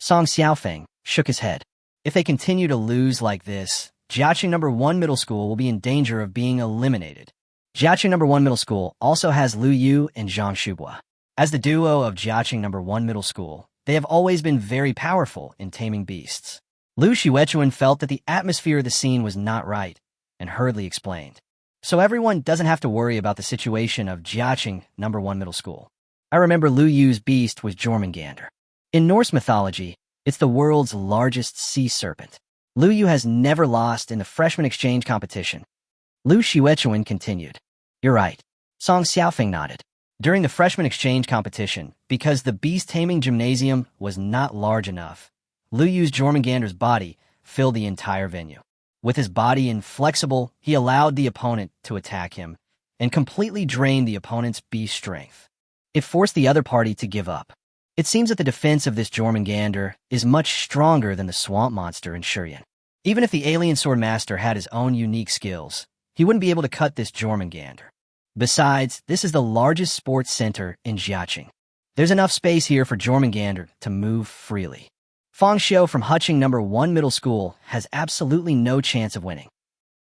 Speaker 1: Song Xiaofeng shook his head. If they continue to lose like this, Jiaqing No. 1 Middle School will be in danger of being eliminated. Jiaqing No. 1 Middle School also has Lu Yu and Zhang Shubua. As the duo of Jiaqing No. 1 Middle School, they have always been very powerful in taming beasts. Lu Xiuechuan felt that the atmosphere of the scene was not right, and hurriedly explained. So everyone doesn't have to worry about the situation of Jiaqing No. 1 Middle School. I remember Lu Yu's beast was Jormungandr. In Norse mythology, it's the world's largest sea serpent. Lu Yu has never lost in the freshman exchange competition. Lu Xiuechuan continued. You're right. Song Xiaofeng nodded. During the freshman exchange competition, because the Beast-Taming gymnasium was not large enough, Lu Yu's Jormungandr's body filled the entire venue. With his body inflexible, he allowed the opponent to attack him and completely drained the opponent's beast strength. It forced the other party to give up. It seems that the defense of this Jormungandr is much stronger than the swamp monster in Shurian. Even if the alien sword master had his own unique skills, he wouldn't be able to cut this Jormungandr. Besides, this is the largest sports center in Jiaqing. There's enough space here for Jormungandr to move freely. Fang Xiu from Huqing No. 1 Middle School has absolutely no chance of winning.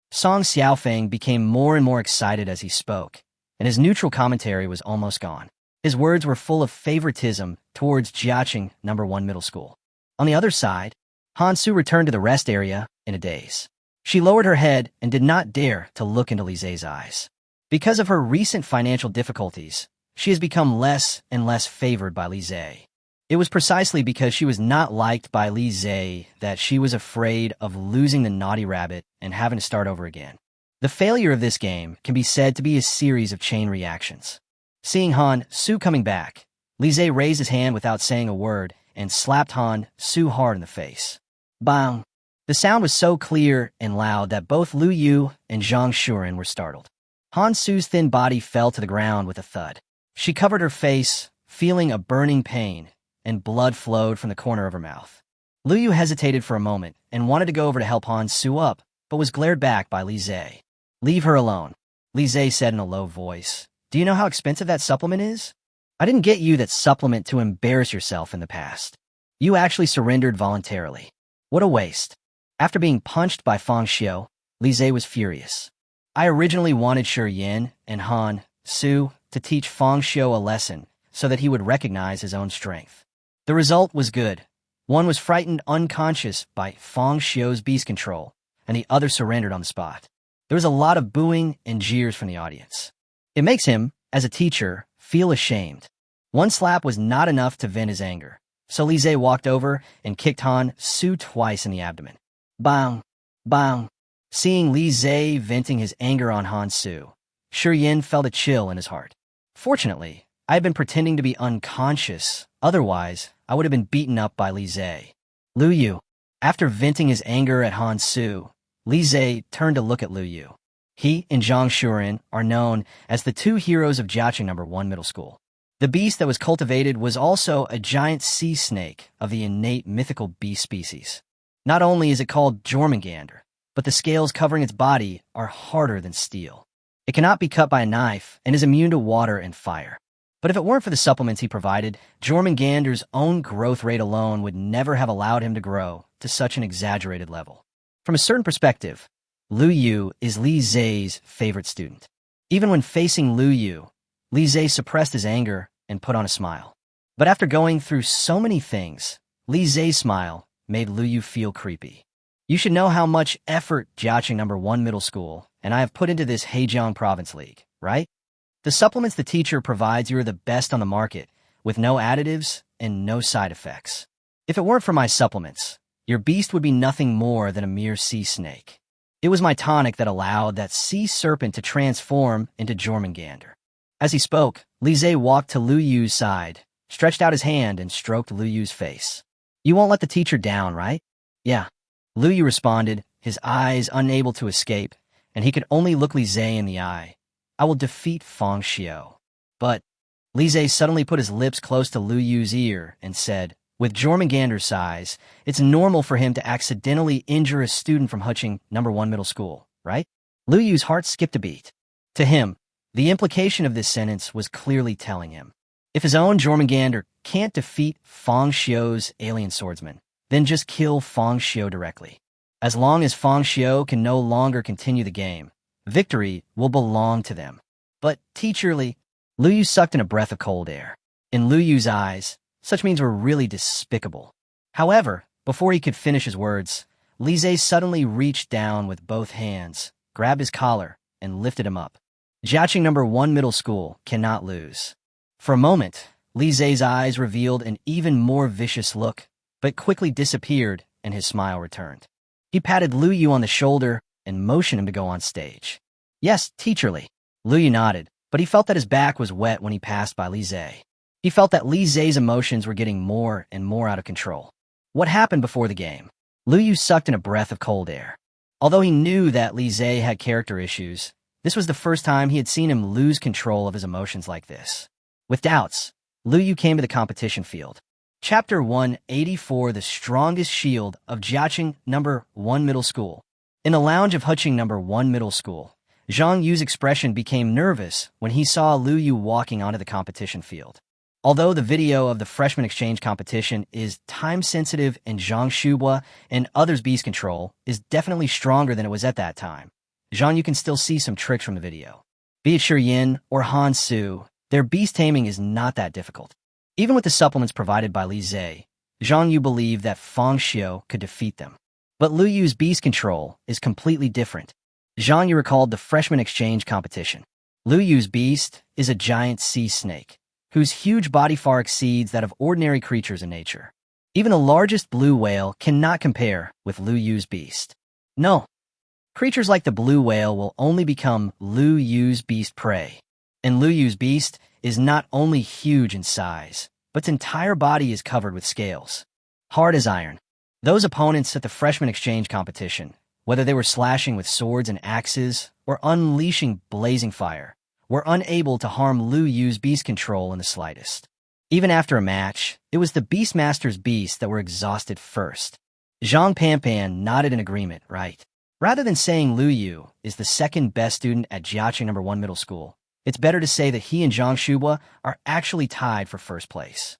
Speaker 1: Song Xiaofeng became more and more excited as he spoke, and his neutral commentary was almost gone. His words were full of favoritism towards Jiaqing No. 1 Middle School. On the other side, Han Su returned to the rest area in a daze. She lowered her head and did not dare to look into Li Zhe's eyes. Because of her recent financial difficulties, she has become less and less favored by Li Zhe. It was precisely because she was not liked by Li Zhe that she was afraid of losing the naughty rabbit and having to start over again. The failure of this game can be said to be a series of chain reactions. Seeing Han Su coming back, Li Zhe raised his hand without saying a word and slapped Han Su hard in the face. Bang! The sound was so clear and loud that both Lu Yu and Zhang Shuren were startled. Han Su's thin body fell to the ground with a thud. She covered her face, feeling a burning pain, and blood flowed from the corner of her mouth. Lu Yu hesitated for a moment and wanted to go over to help Han Su up, but was glared back by Li Zhe. Leave her alone, Li Zhe said in a low voice. Do you know how expensive that supplement is? I didn't get you that supplement to embarrass yourself in the past. You actually surrendered voluntarily. What a waste. After being punched by Fang Xiu, Li Zhe was furious. I originally wanted Shi Yin and Han Su to teach Fang Xiu a lesson so that he would recognize his own strength. The result was good. One was frightened unconscious by Fang Xiu's beast control, and the other surrendered on the spot. There was a lot of booing and jeers from the audience. It makes him, as a teacher, feel ashamed. One slap was not enough to vent his anger, so Li Zhe walked over and kicked Han Su twice in the abdomen. Bang! Bang! Seeing Li Zhe venting his anger on Han Su, Shi Yin felt a chill in his heart. Fortunately, I had been pretending to be unconscious, otherwise I would have been beaten up by Li Zhe. Lu Yu. After venting his anger at Han Su, Li Zhe turned to look at Lu Yu. He and Zhang Shuren are known as the 2 heroes of Jiaqing No. 1 Middle School. The beast that was cultivated was also a giant sea snake of the innate mythical beast species. Not only is it called Jormungandr, but the scales covering its body are harder than steel. It cannot be cut by a knife and is immune to water and fire. But if it weren't for the supplements he provided, Jormungandr's own growth rate alone would never have allowed him to grow to such an exaggerated level. From a certain perspective, Lu Yu is Li Zhe's favorite student. Even when facing Lu Yu, Li Zhe suppressed his anger and put on a smile. But after going through so many things, Li Zhe's smile made Lu Yu feel creepy. You should know how much effort Jiaqing No. 1 Middle School and I have put into this Hejiang Province League, right? The supplements the teacher provides you are the best on the market, with no additives and no side effects. If it weren't for my supplements, your beast would be nothing more than a mere sea snake. It was my tonic that allowed that sea serpent to transform into Jormungandr. As he spoke, Li Zhe walked to Lu Yu's side, stretched out his hand and stroked Lu Yu's face. You won't let the teacher down, right? Yeah. Lu Yu responded, his eyes unable to escape, and he could only look Li Zhe in the eye. I will defeat Fang Xiu. But Li Zhe suddenly put his lips close to Lu Yu's ear and said, with Jormungandr's size, it's normal for him to accidentally injure a student from Huching No. 1 Middle School, right? Lu Yu's heart skipped a beat. To him, the implication of this sentence was clearly telling him, if his own Jormungandr can't defeat Fang Xiu's alien swordsman, then just kill Fang Xiu directly. As long as Fang Xiu can no longer continue the game, victory will belong to them. But, teacherly, Lu Yu sucked in a breath of cold air. In Lu Yu's eyes, such means were really despicable. However, before he could finish his words, Li Zhe suddenly reached down with both hands, grabbed his collar, and lifted him up. Jiaqing No. 1 Middle School cannot lose. For a moment, Li Zhe's eyes revealed an even more vicious look, but quickly disappeared and his smile returned. He patted Lu Yu on the shoulder and motioned him to go on stage. Yes, teacherly. Lu Yu nodded, but he felt that his back was wet when he passed by Li Zhe. He felt that Li Zhe's emotions were getting more and more out of control. What happened before the game? Lu Yu sucked in a breath of cold air. Although he knew that Li Zhe had character issues, this was the first time he had seen him lose control of his emotions like this. With doubts, Lu Yu came to the competition field. Chapter 184, The Strongest Shield of Jiaqing No. 1 Middle School. In the lounge of Huching No. 1 Middle School, Zhang Yu's expression became nervous when he saw Lu Yu walking onto the competition field. Although the video of the freshman exchange competition is time-sensitive and Zhang Shubua and others' beast control is definitely stronger than it was at that time, Zhang Yu can still see some tricks from the video. Be it Shiyin or Han Su, their beast taming is not that difficult. Even with the supplements provided by Li Zhe, Zhang Yu believed that Fang Xiu could defeat them. But Lu Yu's beast control is completely different. Zhang Yu recalled the freshman exchange competition. Lu Yu's beast is a giant sea snake, whose huge body far exceeds that of ordinary creatures in nature. Even the largest blue whale cannot compare with Lu Yu's beast. No, creatures like the blue whale will only become Lu Yu's beast prey. And Lu Yu's beast is not only huge in size, but its entire body is covered with scales, hard as iron. Those opponents at the freshman exchange competition, whether they were slashing with swords and axes or unleashing blazing fire, were unable to harm Lu Yu's beast control in the slightest. Even after a match, it was the Beastmaster's beasts that were exhausted first. Zhang Panpan nodded in agreement, right? Rather than saying Lu Yu is the second best student at Jiaqing No. 1 Middle School, it's better to say that he and Zhang Shubua are actually tied for first place.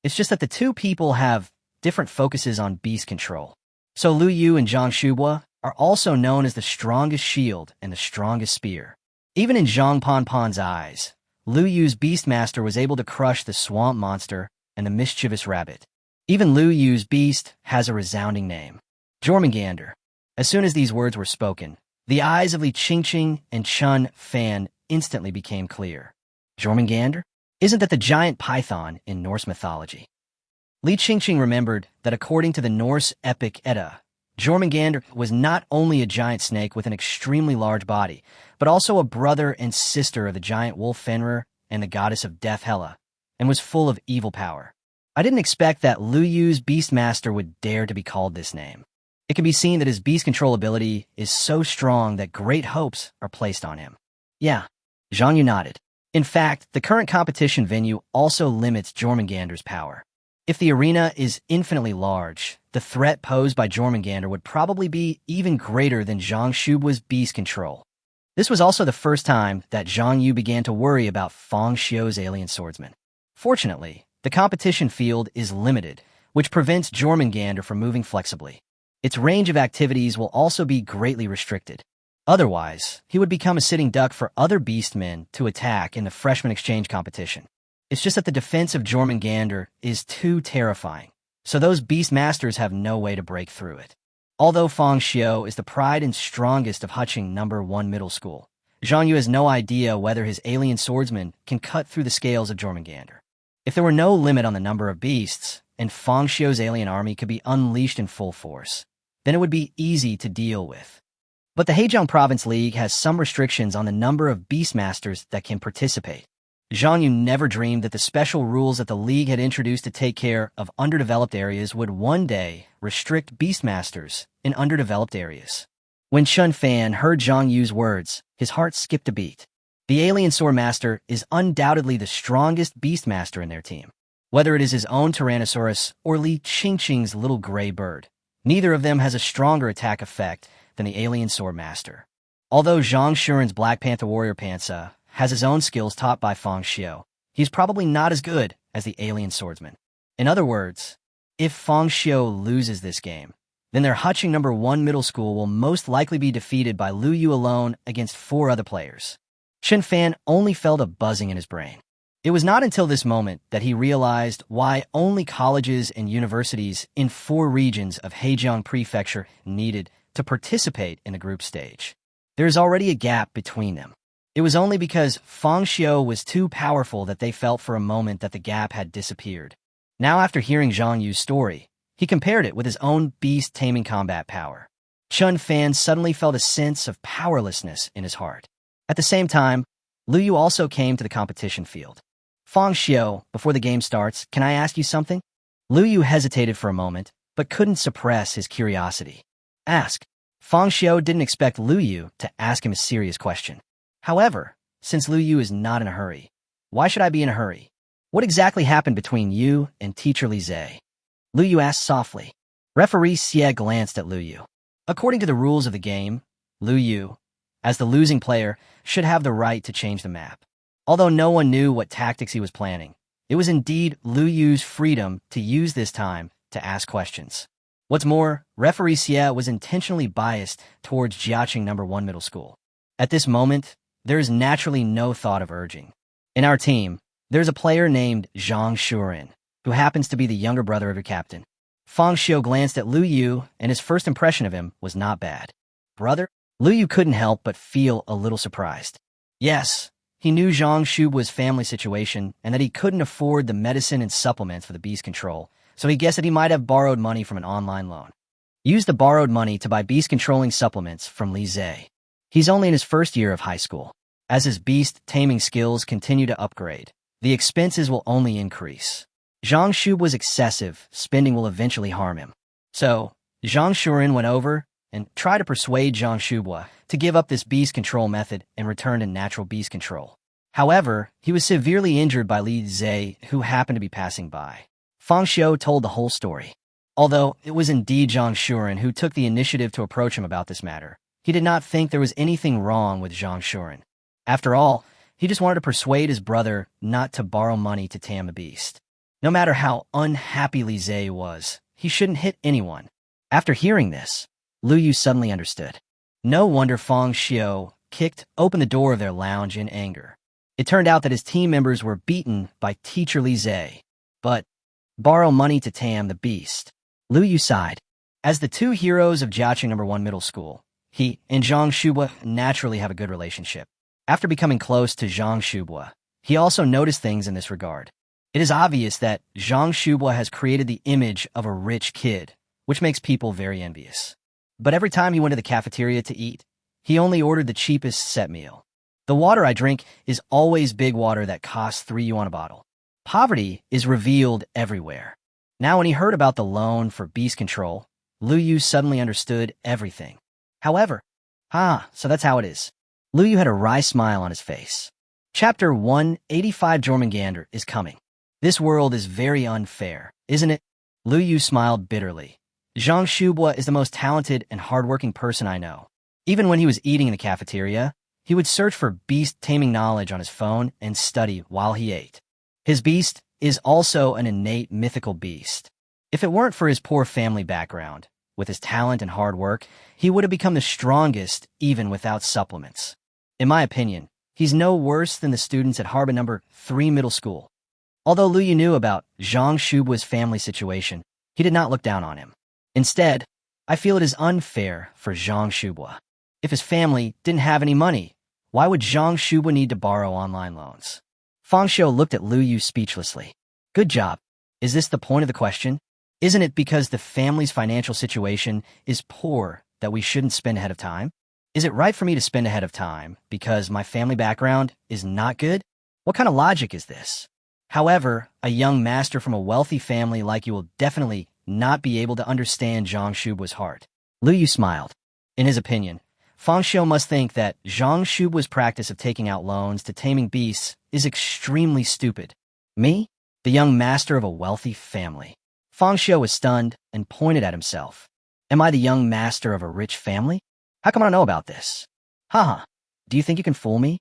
Speaker 1: It's just that the two people have different focuses on beast control. So Lu Yu and Zhang Shubua are also known as the strongest shield and the strongest spear. Even in Zhang Panpan's eyes, Lu Yu's Beastmaster was able to crush the swamp monster and the mischievous rabbit. Even Lu Yu's beast has a resounding name, Jormungandr. As soon as these words were spoken, the eyes of Li Qingqing and Chun Fan instantly became clear. Jormungandr? Isn't that the giant python in Norse mythology? Li Qingqing remembered that according to the Norse epic Edda, Jormungandr was not only a giant snake with an extremely large body, but also a brother and sister of the giant wolf Fenrir and the goddess of death Hela, and was full of evil power. I didn't expect that Lu Yu's Beastmaster would dare to be called this name. It can be seen that his beast control ability is so strong that great hopes are placed on him. Yeah, Zhang Yu nodded. In fact, the current competition venue also limits Jormungandr's power. If the arena is infinitely large, the threat posed by Jormungandr would probably be even greater than Zhang Shubua's beast control. This was also the first time that Zhang Yu began to worry about Fang Xiu's alien swordsman. Fortunately, the competition field is limited, which prevents Jormungandr from moving flexibly. Its range of activities will also be greatly restricted. Otherwise, he would become a sitting duck for other beastmen to attack in the freshman exchange competition. It's just that the defense of Jormungandr is too terrifying, so those beast masters have no way to break through it. Although Fang Xiu is the pride and strongest of Huqing No. 1 Middle School, Zhang Yu has no idea whether his alien swordsman can cut through the scales of Jormungandr. If there were no limit on the number of beasts, and Fang Xiu's alien army could be unleashed in full force, then it would be easy to deal with. But the Hejiang Province League has some restrictions on the number of beastmasters that can participate. Zhang Yu never dreamed that the special rules that the League had introduced to take care of underdeveloped areas would one day restrict beastmasters in underdeveloped areas. When Chun Fan heard Zhang Yu's words, his heart skipped a beat. The alien swordmaster is undoubtedly the strongest beastmaster in their team. Whether it is his own Tyrannosaurus or Li Qingqing's little gray bird, neither of them has a stronger attack effect than the alien swordmaster. Although Zhang Shuren's Black Panther Warrior Pansa has his own skills taught by Fang Xiu, he's probably not as good as the alien swordsman. In other words, if Fang Xiu loses this game, then their Huqing No. 1 Middle School will most likely be defeated by Lu Yu alone against 4 other players. Chun Fan only felt a buzzing in his brain. It was not until this moment that he realized why only colleges and universities in 4 regions of Hejiang Prefecture needed to participate in the group stage. There is already a gap between them. It was only because Fang Xiu was too powerful that they felt for a moment that the gap had disappeared. Now, after hearing Zhang Yu's story, he compared it with his own beast-taming combat power. Chun Fan suddenly felt a sense of powerlessness in his heart. At the same time, Lu Yu also came to the competition field. Fang Xiu, before the game starts, can I ask you something? Lu Yu hesitated for a moment, but couldn't suppress his curiosity. Ask. Fang Xiu didn't expect Lu Yu to ask him a serious question. However, since Lu Yu is not in a hurry, why should I be in a hurry? What exactly happened between you and Teacher Li Zhe? Lu Yu asked softly. Referee Xie glanced at Lu Yu. According to the rules of the game, Lu Yu, as the losing player, should have the right to change the map. Although no one knew what tactics he was planning, it was indeed Lu Yu's freedom to use this time to ask questions. What's more, Referee Xie was intentionally biased towards Jiaqing No. 1 Middle School. At this moment, there is naturally no thought of urging. In our team, there's a player named Zhang Shuren, who happens to be the younger brother of your captain. Fang Xiu glanced at Lu Yu, and his first impression of him was not bad. Brother? Lu Yu couldn't help but feel a little surprised. Yes, he knew Zhang Shubua's family situation and that he couldn't afford the medicine and supplements for the beast control, so he guessed that he might have borrowed money from an online loan. Used the borrowed money to buy beast-controlling supplements from Li Zhe. He's only in his first year of high school. As his beast-taming skills continue to upgrade, the expenses will only increase. Zhang Shubua's excessive spending will eventually harm him. So, Zhang Shuren went over and tried to persuade Zhang Shubua to give up this beast control method and return to natural beast control. However, he was severely injured by Li Zhe, who happened to be passing by. Fang Xiu told the whole story. Although it was indeed Zhang Shuren who took the initiative to approach him about this matter, he did not think there was anything wrong with Zhang Shuren. After all, he just wanted to persuade his brother not to borrow money to tame a beast. No matter how unhappy Li Zhe was, he shouldn't hit anyone. After hearing this, Lu Yu suddenly understood. No wonder Fang Xiu kicked open the door of their lounge in anger. It turned out that his team members were beaten by Teacher Li Zhe. But borrow money to tame the beast. Lu Yu sighed. As the 2 heroes of Jiaqing No. 1 Middle School, he and Zhang Shubua naturally have a good relationship. After becoming close to Zhang Shubua, he also noticed things in this regard. It is obvious that Zhang Shubua has created the image of a rich kid, which makes people very envious. But every time he went to the cafeteria to eat, he only ordered the cheapest set meal. The water I drink is always big water that costs 3 yuan a bottle. Poverty is revealed everywhere. Now when he heard about the loan for beast control, Lu Yu suddenly understood everything. However, so that's how it is. Lu Yu had a wry smile on his face. Chapter 185 Jormungandr is coming. This world is very unfair, isn't it? Lu Yu smiled bitterly. Zhang Shubua is the most talented and hardworking person I know. Even when he was eating in the cafeteria, he would search for beast-taming knowledge on his phone and study while he ate. His beast is also an innate mythical beast. If it weren't for his poor family background, with his talent and hard work, he would have become the strongest even without supplements. In my opinion, he's no worse than the students at Harbin No. 3 Middle School. Although Liu Yu knew about Zhang Shubua's family situation, he did not look down on him. Instead, I feel it is unfair for Zhang Shubua. If his family didn't have any money, why would Zhang Shubua need to borrow online loans? Fang Xiu looked at Liu Yu speechlessly. Good job. Is this the point of the question? Isn't it because the family's financial situation is poor that we shouldn't spend ahead of time? Is it right for me to spend ahead of time because my family background is not good? What kind of logic is this? However, a young master from a wealthy family like you will definitely not be able to understand Zhang Shubua's heart. Liu Yu smiled. In his opinion, Fang Xiu must think that Zhang Shubua's practice of taking out loans to taming beasts is extremely stupid. Me? The young master of a wealthy family. Fang Xiu was stunned and pointed at himself. Am I the young master of a rich family? How come I don't know about this? Haha, do you think you can fool me?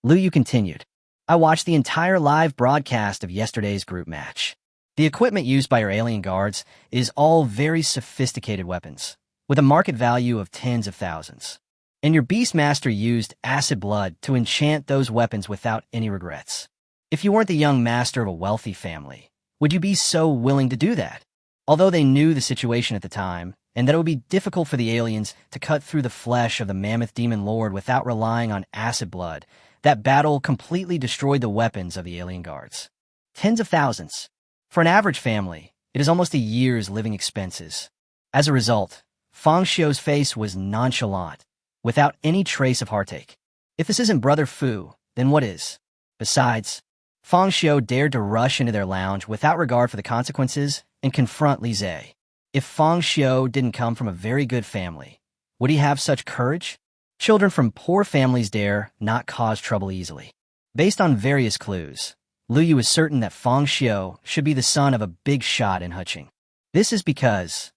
Speaker 1: Liu Yu continued. I watched the entire live broadcast of yesterday's group match. The equipment used by your alien guards is all very sophisticated weapons, with a market value of tens of thousands. And your Beastmaster used acid blood to enchant those weapons without any regrets. If you weren't the young master of a wealthy family, would you be so willing to do that? Although they knew the situation at the time, and that it would be difficult for the aliens to cut through the flesh of the mammoth demon lord without relying on acid blood, that battle completely destroyed the weapons of the alien guards. Tens of thousands. For an average family, it is almost a year's living expenses. As a result, Fang Xiu's face was nonchalant, without any trace of heartache. If this isn't Brother Fu, then what is? Besides, Fang Xiu dared to rush into their lounge without regard for the consequences and confront Li Zhe. If Fang Xiu didn't come from a very good family, would he have such courage? Children from poor families dare not cause trouble easily. Based on various clues, Liu Yu is certain that Fang Xiu should be the son of a big shot in Huqing. This is because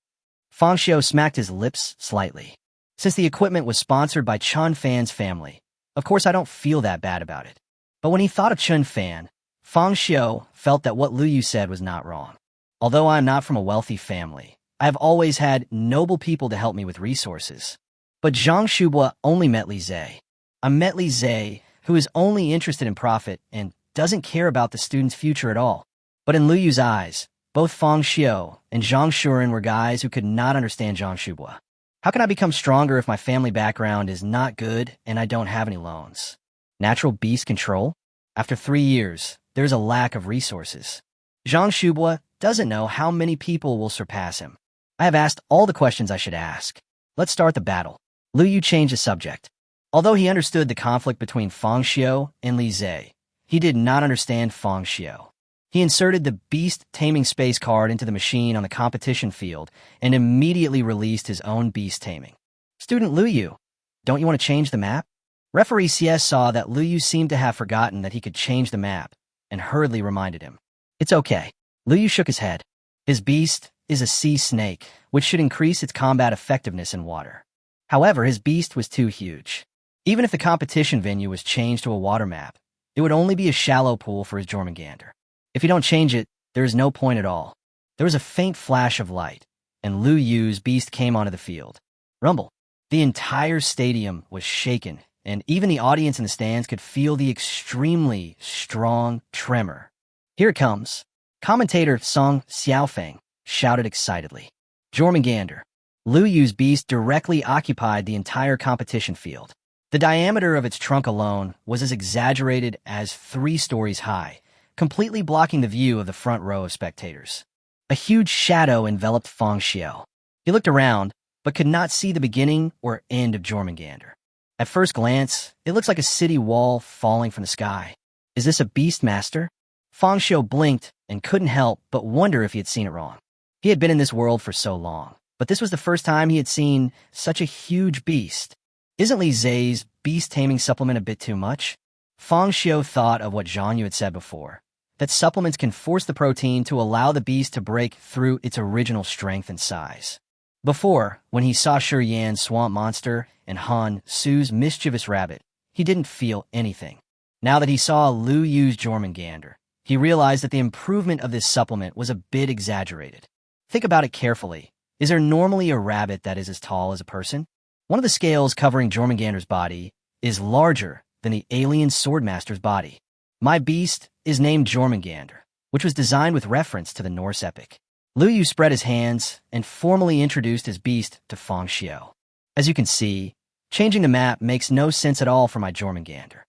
Speaker 1: Fang Xiu smacked his lips slightly. Since the equipment was sponsored by Chun Fan's family, of course I don't feel that bad about it. But when he thought of Chun Fan, Fang Xiu felt that what Liu Yu said was not wrong. Although I am not from a wealthy family, I have always had noble people to help me with resources. But Zhang Shubua only met Li Zhe. I met Li Zhe, who is only interested in profit and doesn't care about the student's future at all. But in Liu Yu's eyes, both Fang Xiu and Zhang Shuren were guys who could not understand Zhang Shubua. How can I become stronger if my family background is not good and I don't have any loans? Natural beast control? After 3 years, there's a lack of resources. Zhang Shubua doesn't know how many people will surpass him. I have asked all the questions I should ask. Let's start the battle. Liu Yu changed the subject. Although he understood the conflict between Fang Xiu and Li Zhe, he did not understand Fang Xiu. He inserted the Beast-Taming space card into the machine on the competition field and immediately released his own Beast-Taming. Student Liu Yu, don't you want to change the map? Referee CS saw that Liu Yu seemed to have forgotten that he could change the map and hurriedly reminded him. It's okay. Liu Yu shook his head. His beast is a sea snake, which should increase its combat effectiveness in water. However, his beast was too huge. Even if the competition venue was changed to a water map, it would only be a shallow pool for his Jormungandr. If you don't change it, there is no point at all. There was a faint flash of light, and Liu Yu's beast came onto the field. Rumble. The entire stadium was shaken, and even the audience in the stands could feel the extremely strong tremor. Here it comes. Commentator Song Xiaofeng shouted excitedly. Jormungandr. Liu Yu's beast directly occupied the entire competition field. The diameter of its trunk alone was as exaggerated as 3 stories high, completely blocking the view of the front row of spectators. A huge shadow enveloped Fang Xiu. He looked around, but could not see the beginning or end of Jormungandr. At first glance, it looks like a city wall falling from the sky. Is this a Beastmaster? Fang Xiu blinked and couldn't help but wonder if he had seen it wrong. He had been in this world for so long, but this was the first time he had seen such a huge beast. Isn't Li Zhe's beast-taming supplement a bit too much? Fang Xiu thought of what Zhang Yu had said before, that supplements can force the protein to allow the beast to break through its original strength and size. Before, when he saw Shi Yan's swamp monster and Han Su's mischievous rabbit, he didn't feel anything. Now that he saw Lu Yu's Jormungandr, he realized that the improvement of this supplement was a bit exaggerated. Think about it carefully. Is there normally a rabbit that is as tall as a person? One of the scales covering Jormungandr's body is larger than the alien Swordmaster's body. My beast is named Jormungandr, which was designed with reference to the Norse epic. Lu Yu spread his hands and formally introduced his beast to Fang Xiu. As you can see, changing the map makes no sense at all for my Jormungandr.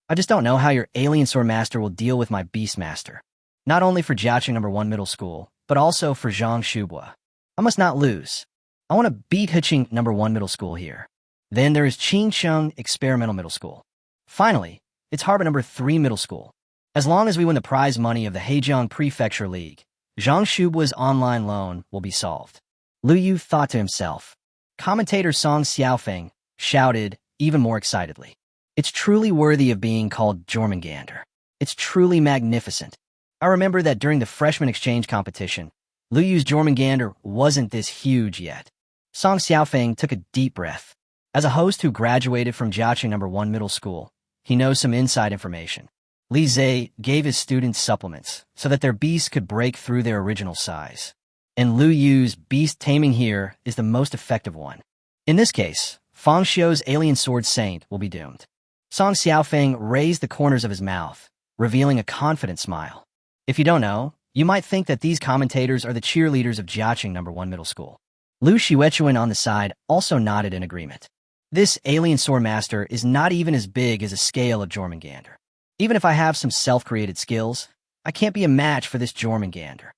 Speaker 1: I just don't know how your alien Swordmaster will deal with my Beastmaster. Not only for Jiaqing No. 1 Middle School, but also for Zhang Shubua. I must not lose. I want to beat Hiqing No. 1 Middle School here. Then there is Qingcheng Experimental Middle School. Finally, it's Harbor No. 3 Middle School. As long as we win the prize money of the Heijiang Prefecture League, Zhang Shubua's online loan will be solved. Lu Yu thought to himself. Commentator Song Xiaofeng shouted even more excitedly. It's truly worthy of being called Jormungandr. It's truly magnificent. I remember that during the freshman exchange competition, Lu Yu's Jormungandr wasn't this huge yet. Song Xiaofeng took a deep breath. As a host who graduated from Jiaqing No. 1 Middle School, he knows some inside information. Li Zhe gave his students supplements so that their beasts could break through their original size. And Lu Yu's Beast-Taming here is the most effective one. In this case, Fang Xiu's alien sword saint will be doomed. Song Xiaofeng raised the corners of his mouth, revealing a confident smile. If you don't know, you might think that these commentators are the cheerleaders of Jiaqing No. 1 Middle School. Lu Xiuechuan on the side also nodded in agreement. This alien Swordmaster is not even as big as a scale of Jormungandr. Even if I have some self-created skills, I can't be a match for this Jormungandr.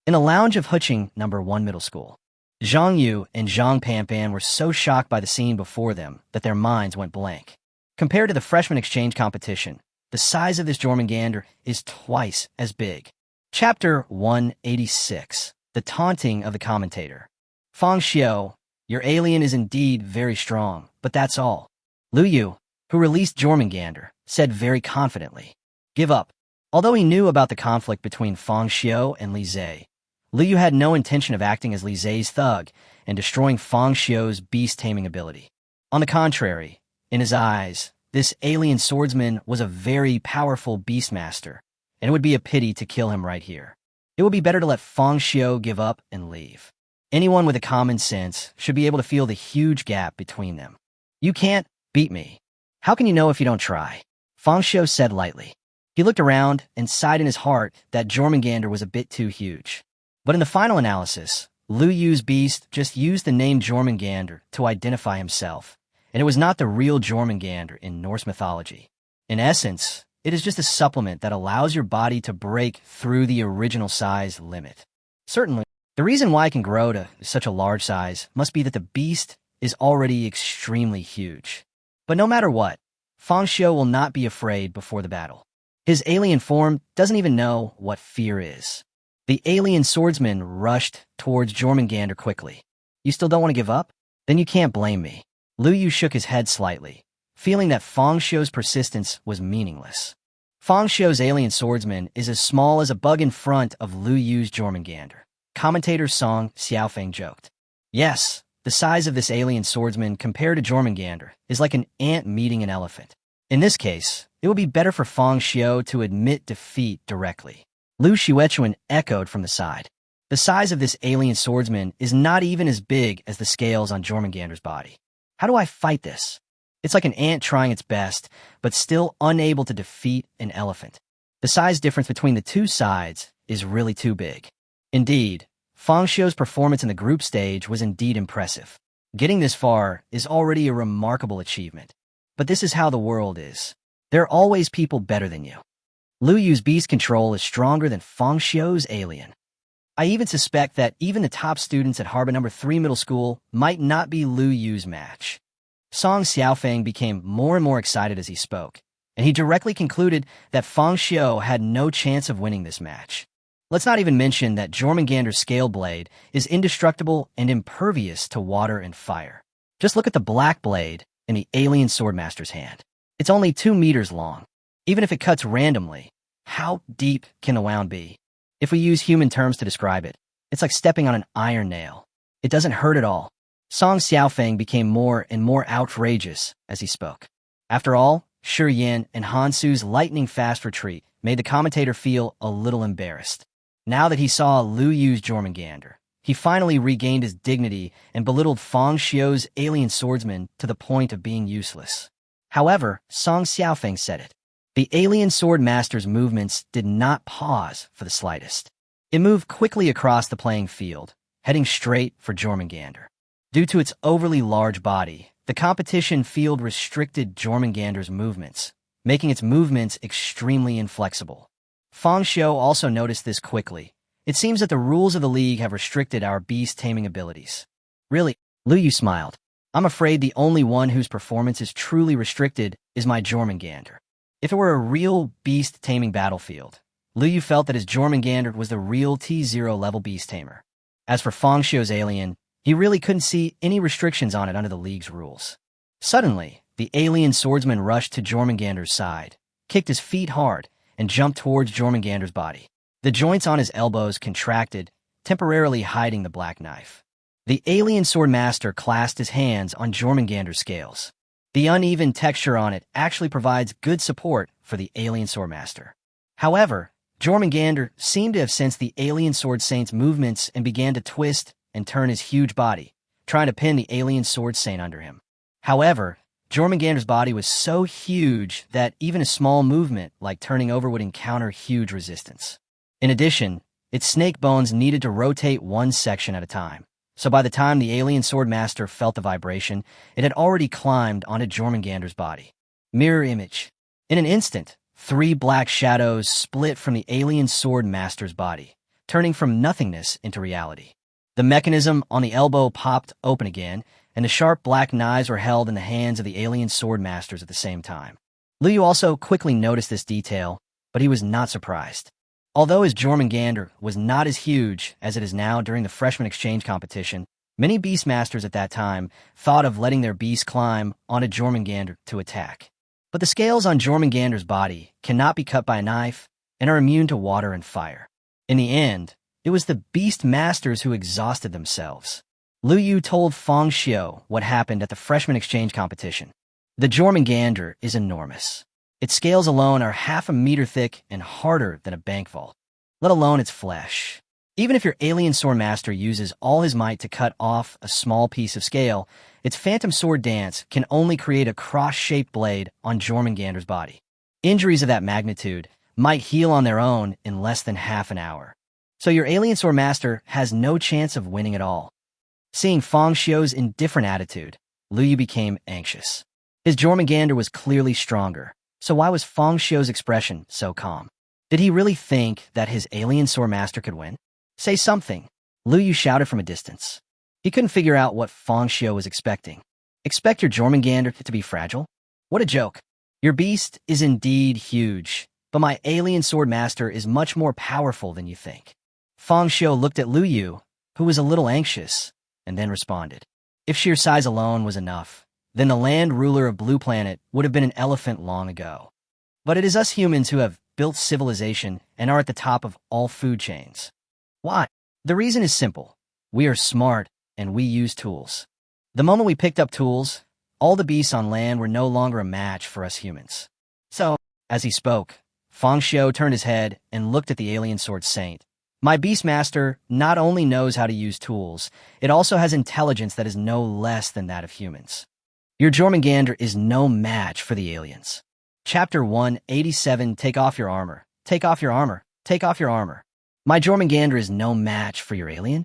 Speaker 1: In the lounge of Hiqing No. 1 Middle School, Zhang Yu and Zhang Panpan were so shocked by the scene before them that their minds went blank. Compared to the freshman exchange competition, the size of this Jormungandr is twice as big. Chapter 186, The Taunting of the Commentator. Fang Xiu, your alien is indeed very strong, but that's all. Lu Yu, who released Jormungandr, said very confidently. Give up. Although he knew about the conflict between Fang Xiu and Li Zhe, Lu Yu had no intention of acting as Li Zhe's thug and destroying Fang Xiu's beast-taming ability. On the contrary, in his eyes, this alien swordsman was a very powerful beastmaster, and it would be a pity to kill him right here. It would be better to let Fang Xiu give up and leave. Anyone with a common sense should be able to feel the huge gap between them. You can't beat me. How can you know if you don't try? Fang Xiu said lightly. He looked around and sighed in his heart that Jormungandr was a bit too huge. But in the final analysis, Lu Yu's beast just used the name Jormungandr to identify himself, and it was not the real Jormungandr in Norse mythology. In essence, it is just a supplement that allows your body to break through the original size limit. Certainly, the reason why it can grow to such a large size must be that the beast is already extremely huge. But no matter what, Fang Xiu will not be afraid before the battle. His alien form doesn't even know what fear is. The alien swordsman rushed towards Jormungandr quickly. You still don't want to give up? Then you can't blame me. Lu Yu shook his head slightly, feeling that Fang Xiu's persistence was meaningless. Fang Xiu's alien swordsman is as small as a bug in front of Lu Yu's Jormungandr. Commentator Song Xiaofeng joked. Yes, the size of this alien swordsman compared to Jormungandr is like an ant meeting an elephant. In this case, it would be better for Fang Xiu to admit defeat directly. Lu Xiuechuan echoed from the side. The size of this alien swordsman is not even as big as the scales on Jormungandr's body. How do I fight this? It's like an ant trying its best, but still unable to defeat an elephant. The size difference between the two sides is really too big. Indeed, Fang Xiu's performance in the group stage was indeed impressive. Getting this far is already a remarkable achievement. But this is how the world is. There are always people better than you. Lu Yu's beast control is stronger than Fang Xiu's alien. I even suspect that even the top students at Harbor No. 3 Middle School might not be Lu Yu's match. Song Xiaofeng became more and more excited as he spoke, and he directly concluded that Fang Xiu had no chance of winning this match. Let's not even mention that Jormungandr's scale blade is indestructible and impervious to water and fire. Just look at the black blade in the alien swordmaster's hand. It's only 2 meters long. Even if it cuts randomly, how deep can the wound be? If we use human terms to describe it, it's like stepping on an iron nail. It doesn't hurt at all. Song Xiaofeng became more and more outrageous as he spoke. After all, Shi Yin, and Hansu's lightning-fast retreat made the commentator feel a little embarrassed. Now that he saw Lu Yu's Jormungandr, he finally regained his dignity and belittled Fang Xiu's alien swordsman to the point of being useless. However, Song Xiaofeng said it. The alien sword master's movements did not pause for the slightest. It moved quickly across the playing field, heading straight for Jormungandr. Due to its overly large body, the competition field restricted Jormungandr's movements, making its movements extremely inflexible. Fang Xiu also noticed this quickly. It seems that the rules of the league have restricted our beast-taming abilities. Really? Lu Yu smiled. I'm afraid the only one whose performance is truly restricted is my Jormungandr. If it were a real beast-taming battlefield, Lu Yu felt that his Jormungandr was the real T0 level beast-tamer. As for Fang Xiu's alien, he really couldn't see any restrictions on it under the league's rules. Suddenly, the alien swordsman rushed to Jormungandr's side, kicked his feet hard, and jumped towards Jormungandr's body. The joints on his elbows contracted, temporarily hiding the black knife. The alien sword master clasped his hands on Jormungandr's scales. The uneven texture on it actually provides good support for the alien sword master. However, Jormungandr seemed to have sensed the alien sword saint's movements and began to twist and turn his huge body, trying to pin the alien sword saint under him. However, Jormungandr's body was so huge that even a small movement like turning over would encounter huge resistance. In addition, its snake bones needed to rotate one section at a time. So by the time the alien sword master felt the vibration, it had already climbed onto Jormungandr's body. Mirror image. In an instant, 3 black shadows split from the alien sword master's body, turning from nothingness into reality. The mechanism on the elbow popped open again, and the sharp black knives were held in the hands of the alien sword masters at the same time. Lu Yu also quickly noticed this detail, but he was not surprised. Although his Jormungandr was not as huge as it is now during the freshman exchange competition, many beastmasters at that time thought of letting their beast climb onto Jormungandr to attack. But the scales on Jormungandr's body cannot be cut by a knife and are immune to water and fire. In the end, it was the beastmasters who exhausted themselves. Lu Yu told Fang Xiu what happened at the freshman exchange competition. The Jormungandr is enormous. Its scales alone are half a meter thick and harder than a bank vault, let alone its flesh. Even if your alien sword master uses all his might to cut off a small piece of scale, its phantom sword dance can only create a cross-shaped blade on Jormungandr's body. Injuries of that magnitude might heal on their own in less than half an hour. So your alien sword master has no chance of winning at all. Seeing Fang Xiu's indifferent attitude, Lu Yu became anxious. His Jormungandr was clearly stronger. So why was Fang Xiu's expression so calm? Did he really think that his alien sword master could win? Say something, Lu Yu shouted from a distance. He couldn't figure out what Fang Xiu was expecting. Expect your Jormungandr to be fragile? What a joke. Your beast is indeed huge, but my alien sword master is much more powerful than you think. Fang Xiu looked at Lu Yu, who was a little anxious, and then responded. If sheer size alone was enough, then the land ruler of Blue Planet would have been an elephant long ago. But it is us humans who have built civilization and are at the top of all food chains. Why? The reason is simple. We are smart, and we use tools. The moment we picked up tools, all the beasts on land were no longer a match for us humans. So, as he spoke, Fang Xiu turned his head and looked at the alien sword saint. My beastmaster not only knows how to use tools, it also has intelligence that is no less than that of humans. Your Jormungandr is no match for the aliens. Chapter 187, Take off your armor. Take off your armor. Take off your armor. My Jormungandr is no match for your alien?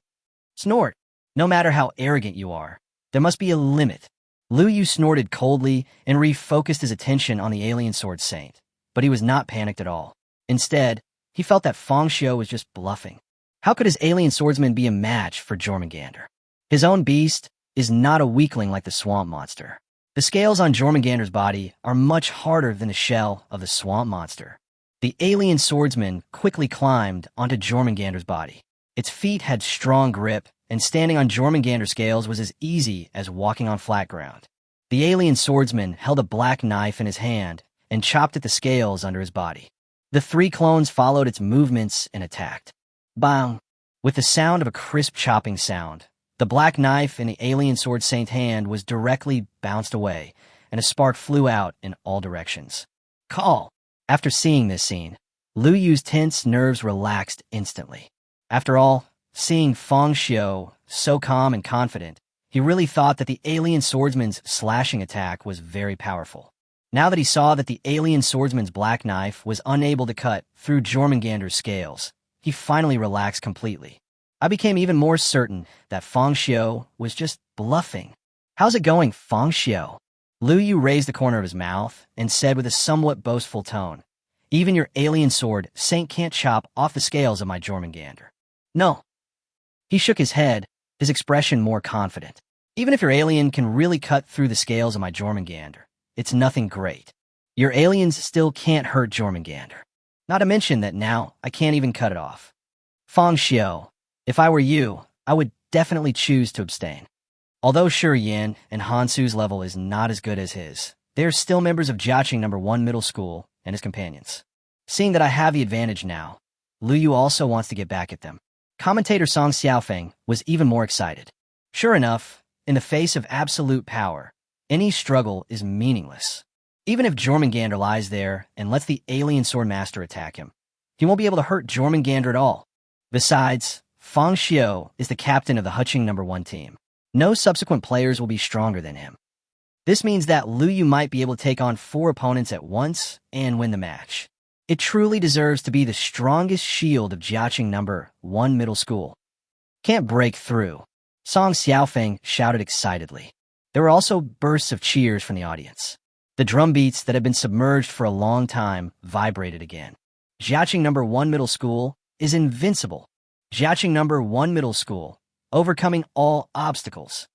Speaker 1: Snort. No matter how arrogant you are, there must be a limit. Lu Yu snorted coldly and refocused his attention on the alien sword saint, but he was not panicked at all. Instead, he felt that Fang Xiu was just bluffing. How could his alien swordsman be a match for Jormungandr? His own beast is not a weakling like the swamp monster. The scales on Jormungandr's body are much harder than the shell of the swamp monster. The alien swordsman quickly climbed onto Jormungandr's body. Its feet had strong grip, and standing on Jormungandr's scales was as easy as walking on flat ground. The alien swordsman held a black knife in his hand and chopped at the scales under his body. The 3 clones followed its movements and attacked. Bang! With the sound of a crisp chopping sound, the black knife in the alien sword saint's hand was directly bounced away, and a spark flew out in all directions. Call! After seeing this scene, Lu Yu's tense nerves relaxed instantly. After all, seeing Fang Xiu so calm and confident, he really thought that the alien swordsman's slashing attack was very powerful. Now that he saw that the alien swordsman's black knife was unable to cut through Jormungandr's scales, he finally relaxed completely. I became even more certain that Fang Xiu was just bluffing. "How's it going, Fang Xiu?" Lu Yu raised the corner of his mouth and said with a somewhat boastful tone, "Even your alien sword, Saint, can't chop off the scales of my Jormungandr." "No." He shook his head, his expression more confident. "Even if your alien can really cut through the scales of my Jormungandr, it's nothing great. Your aliens still can't hurt Jormungandr. Not to mention that now I can't even cut it off. Fang Xiu, if I were you, I would definitely choose to abstain." Although Shi Yan and Hansu's level is not as good as his, they are still members of Jiaqing No. 1 Middle School and his companions. Seeing that I have the advantage now, Lu Yu also wants to get back at them. Commentator Song Xiaofeng was even more excited. Sure enough, in the face of absolute power, any struggle is meaningless. Even if Jormungandr lies there and lets the alien sword master attack him, he won't be able to hurt Jormungandr at all. Besides, Fang Xiu is the captain of the Huqing No. 1 team. No subsequent players will be stronger than him. This means that Lu Yu might be able to take on 4 opponents at once and win the match. It truly deserves to be the strongest shield of Jiaqing No. 1 Middle School. "Can't break through," Song Xiaofeng shouted excitedly. There were also bursts of cheers from the audience. The drum beats that had been submerged for a long time vibrated again. Jiaqing No. 1 Middle School is invincible. Jiaqing No. 1 Middle School, overcoming all obstacles.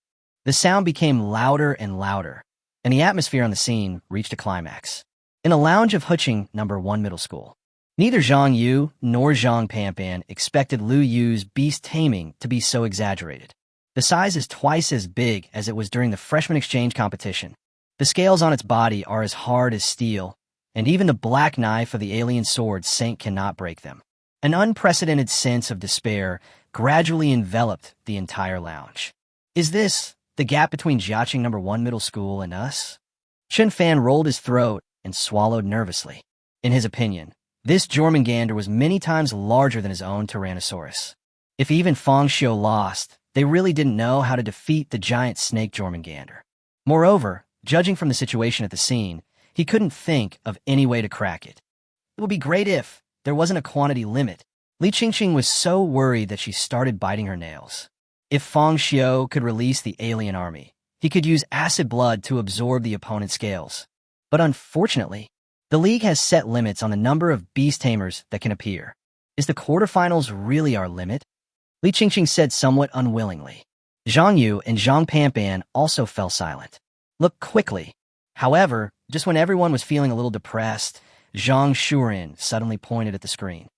Speaker 1: The sound became louder and louder, and the atmosphere on the scene reached a climax. In a lounge of Huqing No. 1 Middle School, neither Zhang Yu nor Zhang Panpan expected Lu Yu's Beast-Taming to be so exaggerated. The size is twice as big as it was during the freshman exchange competition. The scales on its body are as hard as steel, and even the black knife of the alien sword Saint cannot break them. An unprecedented sense of despair gradually enveloped the entire lounge. "Is this the gap between Jiaqing No. 1 Middle School and us?" Chen Fan rolled his throat and swallowed nervously. In his opinion, this Jormungandr was many times larger than his own Tyrannosaurus. If even Fang Xiu lost, they really didn't know how to defeat the giant snake Jormungandr. Moreover, judging from the situation at the scene, he couldn't think of any way to crack it. It would be great if there wasn't a quantity limit. Li Qingqing was so worried that she started biting her nails. If Fang Xiu could release the alien army, he could use acid blood to absorb the opponent's scales. But unfortunately, the league has set limits on the number of beast tamers that can appear. Is the quarterfinals really our limit? Li Qingqing said somewhat unwillingly. Zhang Yu and Zhang Panpan also fell silent. Look quickly. However, just when everyone was feeling a little depressed, Zhang Shuren suddenly pointed at the screen.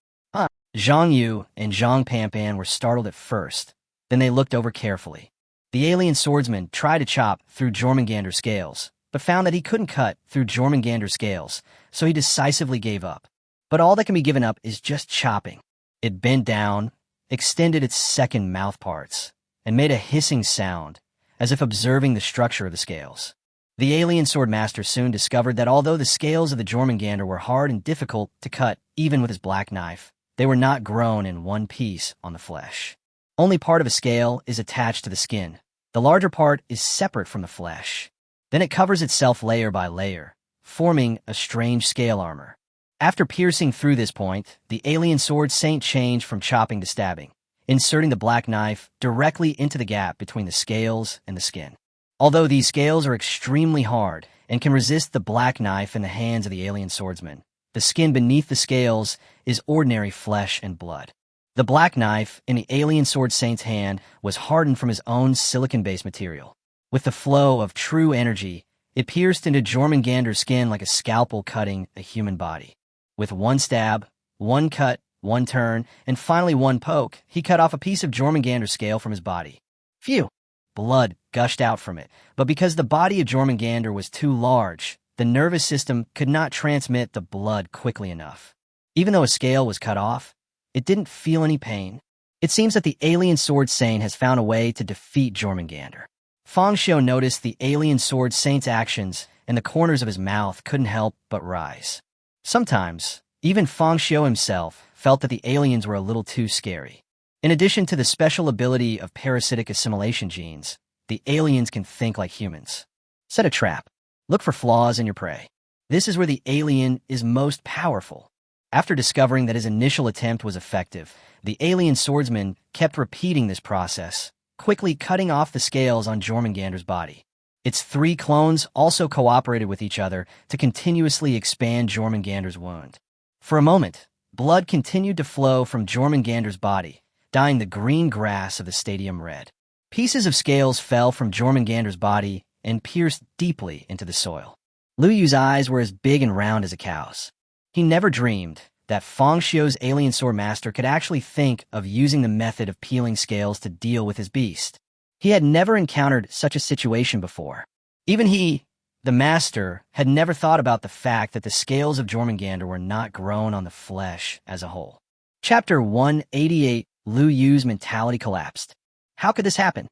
Speaker 1: Zhang Yu and Zhang Panpan were startled at first. Then they looked over carefully. The alien swordsman tried to chop through Jormungandr's scales, but found that he couldn't cut through Jormungandr's scales, so he decisively gave up. But all that can be given up is just chopping. It bent down, extended its second mouth parts, and made a hissing sound, as if observing the structure of the scales. The alien sword master soon discovered that although the scales of the Jormungandr were hard and difficult to cut even with his black knife, they were not grown in one piece on the flesh. Only part of a scale is attached to the skin. The larger part is separate from the flesh. Then it covers itself layer by layer, forming a strange scale armor. After piercing through this point, the alien sword Saint changed from chopping to stabbing, inserting the black knife directly into the gap between the scales and the skin. Although these scales are extremely hard and can resist the black knife in the hands of the alien swordsman, the skin beneath the scales is ordinary flesh and blood. The black knife in the alien sword Saint's hand was hardened from his own silicon-based material. With the flow of true energy, it pierced into Jormungandr's skin like a scalpel cutting a human body. With one stab, one cut, one turn, and finally one poke, he cut off a piece of Jormungandr's scale from his body. Phew! Blood gushed out from it, but because the body of Jormungandr was too large, the nervous system could not transmit the blood quickly enough. Even though a scale was cut off, it didn't feel any pain. It seems that the alien sword Saint has found a way to defeat Jormungandr. Fang Xiu noticed the alien sword Saint's actions and the corners of his mouth couldn't help but rise. Sometimes, even Fang Xiu himself felt that the aliens were a little too scary. In addition to the special ability of parasitic assimilation genes, the aliens can think like humans. Set a trap. Look for flaws in your prey. This is where the alien is most powerful. After discovering that his initial attempt was effective, the alien swordsman kept repeating this process, quickly cutting off the scales on Jormungandr's body. Its 3 clones also cooperated with each other to continuously expand Jormungandr's wound. For a moment, blood continued to flow from Jormungandr's body, dyeing the green grass of the stadium red. Pieces of scales fell from Jormungandr's body and pierced deeply into the soil. Lu Yu's eyes were as big and round as a cow's. He never dreamed that Fang Xiu's alien sword master could actually think of using the method of peeling scales to deal with his beast. He had never encountered such a situation before. Even he, the master, had never thought about the fact that the scales of Jormungandr were not grown on the flesh as a whole. Chapter 188. Lu Yu's mentality collapsed. How could this happen?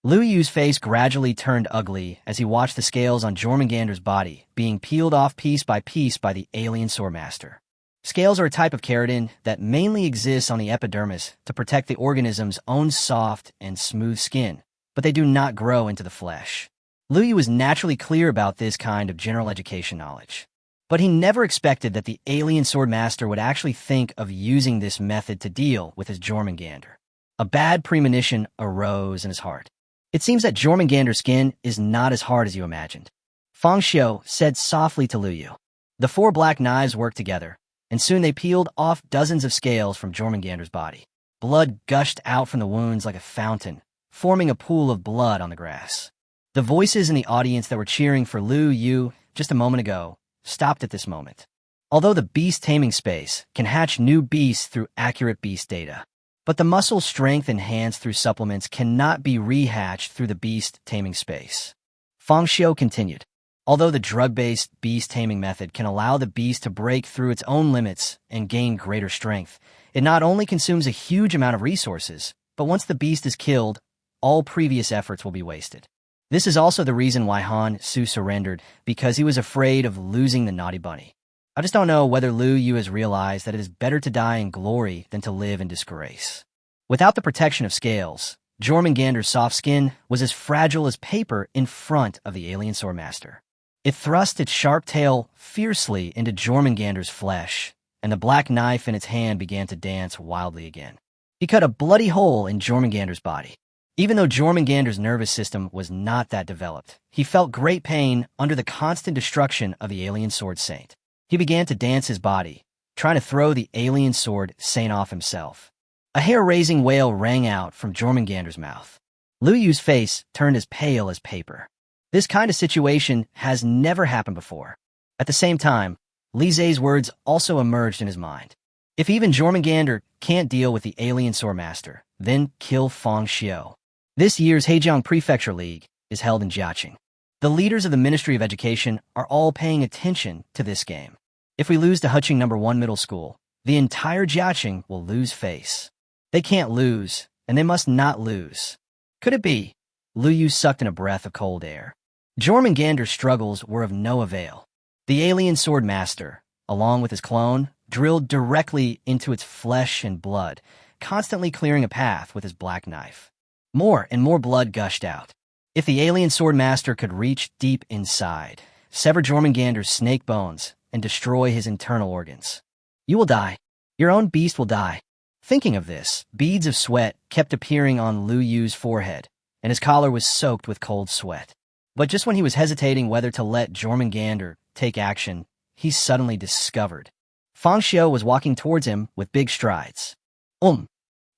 Speaker 1: Lu Yu's face gradually turned ugly as he watched the scales on Jormungandr's body being peeled off piece by the alien swordmaster. Scales are a type of keratin that mainly exists on the epidermis to protect the organism's own soft and smooth skin, but they do not grow into the flesh. Lu Yu was naturally clear about this kind of general education knowledge, but he never expected that the alien swordmaster would actually think of using this method to deal with his Jormungandr. A bad premonition arose in his heart. It seems that Jormungandr's skin is not as hard as you imagined. Fang Xiu said softly to Lu Yu. The 4 black knives worked together, and soon they peeled off dozens of scales from Jormungandr's body. Blood gushed out from the wounds like a fountain, forming a pool of blood on the grass. The voices in the audience that were cheering for Lu Yu just a moment ago stopped at this moment. Although the beast-taming space can hatch new beasts through accurate beast data, but the muscle strength enhanced through supplements cannot be rehatched through the beast-taming space. Fang Xiu continued. Although the drug-based beast-taming method can allow the beast to break through its own limits and gain greater strength, it not only consumes a huge amount of resources, but once the beast is killed, all previous efforts will be wasted. This is also the reason why Han Su surrendered, because he was afraid of losing the naughty bunny. I just don't know whether Lu Yu has realized that it is better to die in glory than to live in disgrace. Without the protection of scales, Jormungandr's soft skin was as fragile as paper in front of the alien swordmaster. It thrust its sharp tail fiercely into Jormungandr's flesh, and the black knife in its hand began to dance wildly again. He cut a bloody hole in Jormungandr's body. Even though Jormungandr's nervous system was not that developed, he felt great pain under the constant destruction of the alien sword saint. He began to dance his body, trying to throw the alien sword saint off himself. A hair-raising wail rang out from Jormungandr's mouth. Lu Yu's face turned as pale as paper. This kind of situation has never happened before. At the same time, Li Zhe's words also emerged in his mind. If even Jormungandr can't deal with the alien swordmaster, then kill Fang Xiu. This year's Hejiang Prefecture League is held in Jiaqing. The leaders of the Ministry of Education are all paying attention to this game. If we lose to Huqing No. 1 Middle School, the entire Jiaqing will lose face. They can't lose, and they must not lose. Could it be? Lu Yu sucked in a breath of cold air. Jormungandr's struggles were of no avail. The alien sword master, along with his clone, drilled directly into its flesh and blood, constantly clearing a path with his black knife. More and more blood gushed out. If the alien sword master could reach deep inside, sever Jormungandr's snake bones, and destroy his internal organs, you will die. Your own beast will die. Thinking of this, beads of sweat kept appearing on Lu Yu's forehead, and his collar was soaked with cold sweat. But just when he was hesitating whether to let Jormungandr take action, he suddenly discovered. Fang Xiu was walking towards him with big strides. What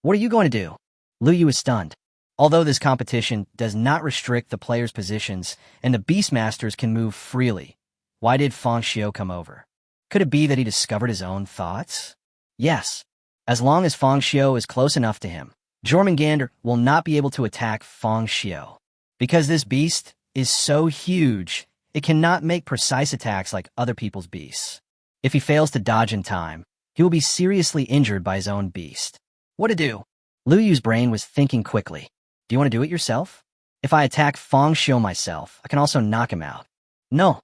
Speaker 1: are you going to do? Lu Yu was stunned. Although this competition does not restrict the players' positions and the Beastmasters can move freely, why did Fang Xiu come over? Could it be that he discovered his own thoughts? Yes. As long as Fang Xiu is close enough to him, Jormungandr will not be able to attack Fang Xiu. Because this beast is so huge, it cannot make precise attacks like other people's beasts. If he fails to dodge in time, he will be seriously injured by his own beast. What to do? Lu Yu's brain was thinking quickly. Do you want to do it yourself? If I attack Fang Xiu myself, I can also knock him out. No.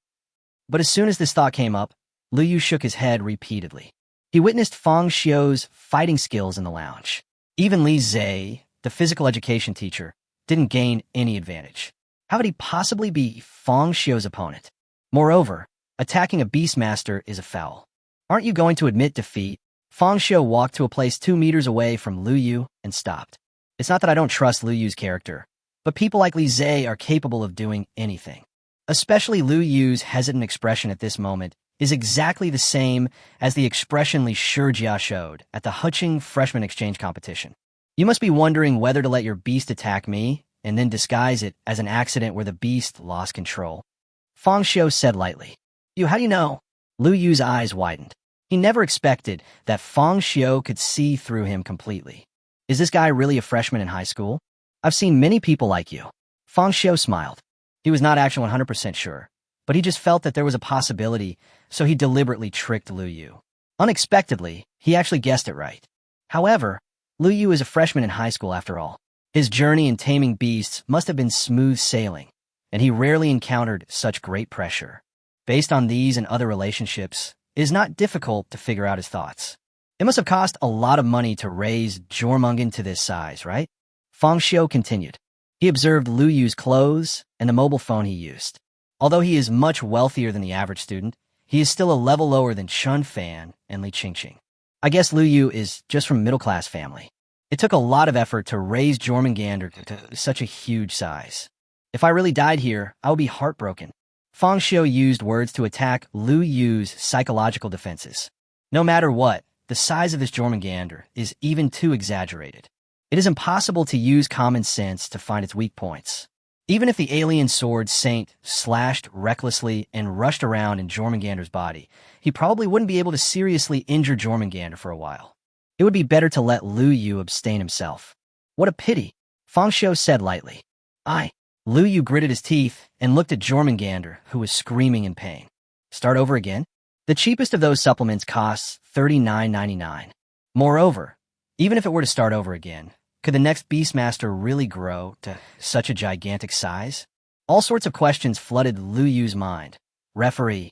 Speaker 1: But as soon as this thought came up, Lu Yu shook his head repeatedly. He witnessed Fang Xiu's fighting skills in the lounge. Even Li Zhe, the physical education teacher, didn't gain any advantage. How could he possibly be Fang Xiu's opponent? Moreover, attacking a Beastmaster is a foul. Aren't you going to admit defeat? Fang Xiu walked to a place 2 meters away from Lu Yu and stopped. It's not that I don't trust Lu Yu's character, but people like Li Zhe are capable of doing anything. Especially Lu Yu's hesitant expression at this moment is exactly the same as the expression Li Shijia showed at the Huqing freshman exchange competition. You must be wondering whether to let your beast attack me and then disguise it as an accident where the beast lost control. Fang Xiu said lightly. How do you know? Lu Yu's eyes widened. He never expected that Fang Xiu could see through him completely. Is this guy really a freshman in high school? I've seen many people like you. Fang Xiu smiled. He was not actually 100% sure, but he just felt that there was a possibility, so he deliberately tricked Lu Yu. Unexpectedly, he actually guessed it right. However, Lu Yu is a freshman in high school after all. His journey in taming beasts must have been smooth sailing, and he rarely encountered such great pressure. Based on these and other relationships, it is not difficult to figure out his thoughts. It must have cost a lot of money to raise Jormungand to this size, right? Fang Xiu continued. He observed Lu Yu's clothes and the mobile phone he used. Although he is much wealthier than the average student, he is still a level lower than Chun Fan and Li Qingqing. I guess Lu Yu is just from a middle-class family. It took a lot of effort to raise Jormungand to such a huge size. If I really died here, I would be heartbroken. Fang Xiu used words to attack Lu Yu's psychological defenses. No matter what, the size of this Jormungand is even too exaggerated. It is impossible to use common sense to find its weak points. Even if the alien sword Saint slashed recklessly and rushed around in Jormungander's body, he probably wouldn't be able to seriously injure Jormungander for a while. It would be better to let Lu Yu abstain himself. What a pity, Fang Xiu said lightly. Lu Yu gritted his teeth and looked at Jormungander, who was screaming in pain. Start over again? The cheapest of those supplements costs $39.99. Moreover, even if it were to start over again, could the next Beastmaster really grow to such a gigantic size? All sorts of questions flooded Lu Yu's mind. Referee.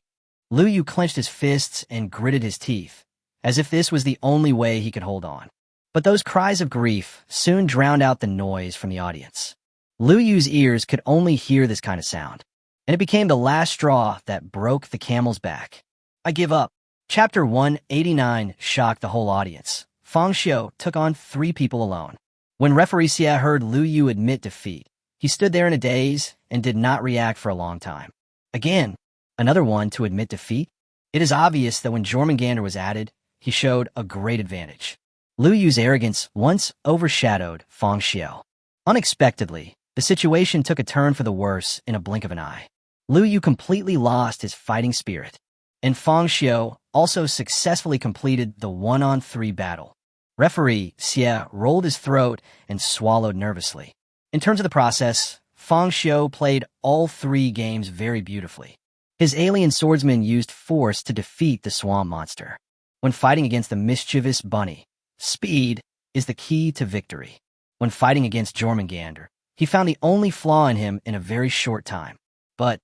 Speaker 1: Lu Yu clenched his fists and gritted his teeth, as if this was the only way he could hold on. But those cries of grief soon drowned out the noise from the audience. Lu Yu's ears could only hear this kind of sound, and it became the last straw that broke the camel's back. I give up. Chapter 189 shocked the whole audience. Fang Xiu took on 3 people alone. When referee Xie heard Lu Yu admit defeat, he stood there in a daze and did not react for a long time. Again, another one to admit defeat? It is obvious that when Jormungander was added, he showed a great advantage. Lu Yu's arrogance once overshadowed Fang Xiu. Unexpectedly, the situation took a turn for the worse in a blink of an eye. Lu Yu completely lost his fighting spirit, and Fang Xiu also successfully completed the 1-on-3 battle. Referee Xie rolled his throat and swallowed nervously. In terms of the process, Fang Xiu played all 3 games very beautifully. His alien swordsman used force to defeat the swamp monster. When fighting against the mischievous bunny, speed is the key to victory. When fighting against Jormungander, he found the only flaw in him in a very short time. But,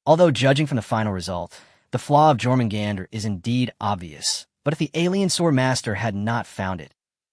Speaker 1: although judging from the final result, the flaw of Jormungander is indeed obvious. But if the alien sword master had not found it,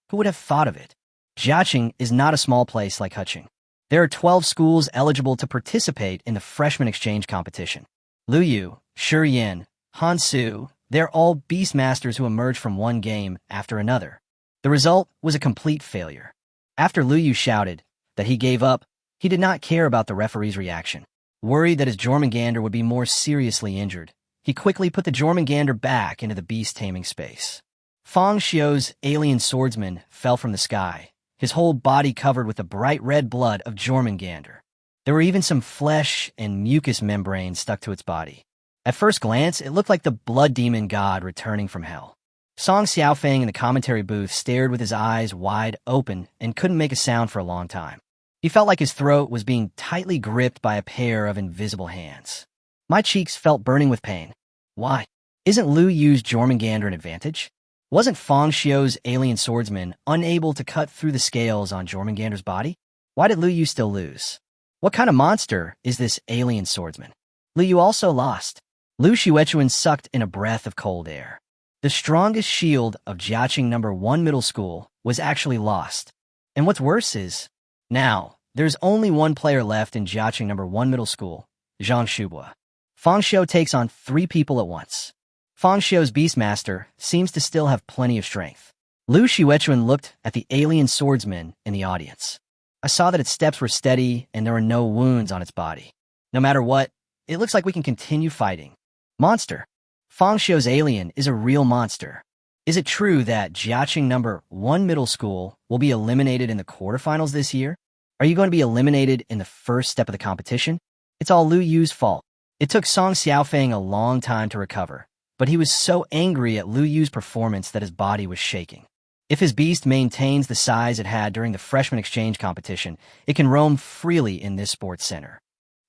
Speaker 1: who would have thought of it? Jiaqing is not a small place like Huqing. There are 12 schools eligible to participate in the freshman exchange competition. Lu Yu, Shi Yin, Han Su, they're all beastmasters who emerged from one game after another. The result was a complete failure. After Lu Yu shouted that he gave up, he did not care about the referee's reaction. Worried that his Jormungander would be more seriously injured, he quickly put the Jormungander back into the beast-taming space. Fang Xiu's alien swordsman fell from the sky, his whole body covered with the bright red blood of Jormungander. There were even some flesh and mucous membranes stuck to its body. At first glance, it looked like the blood demon god returning from hell. Song Xiaofeng in the commentary booth stared with his eyes wide open and couldn't make a sound for a long time. He felt like his throat was being tightly gripped by a pair of invisible hands. My cheeks felt burning with pain. Why? Isn't Lu Yu's Jormungander an advantage? Wasn't Fang Xiu's alien swordsman unable to cut through the scales on Jormungander's body? Why did Lu Yu still lose? What kind of monster is this alien swordsman? Lu Yu also lost. Lu Xuechuan sucked in a breath of cold air. The strongest shield of Jiaqing number 1 middle school was actually lost. And what's worse is, now, there's only one player left in Jiaqing number 1 middle school, Zhang Shubua. Fang Xiu takes on 3 people at once. Fang Xiu's Beastmaster seems to still have plenty of strength. Lu Xuechuan looked at the alien swordsman in the audience. I saw that its steps were steady and there were no wounds on its body. No matter what, it looks like we can continue fighting. Monster. Fang Xiu's alien is a real monster. Is it true that Jiaqing number 1 middle school will be eliminated in the quarterfinals this year? Are you going to be eliminated in the first step of the competition? It's all Lu Yu's fault. It took Song Xiaofeng a long time to recover, but he was so angry at Lu Yu's performance that his body was shaking. If his beast maintains the size it had during the freshman exchange competition, it can roam freely in this sports center.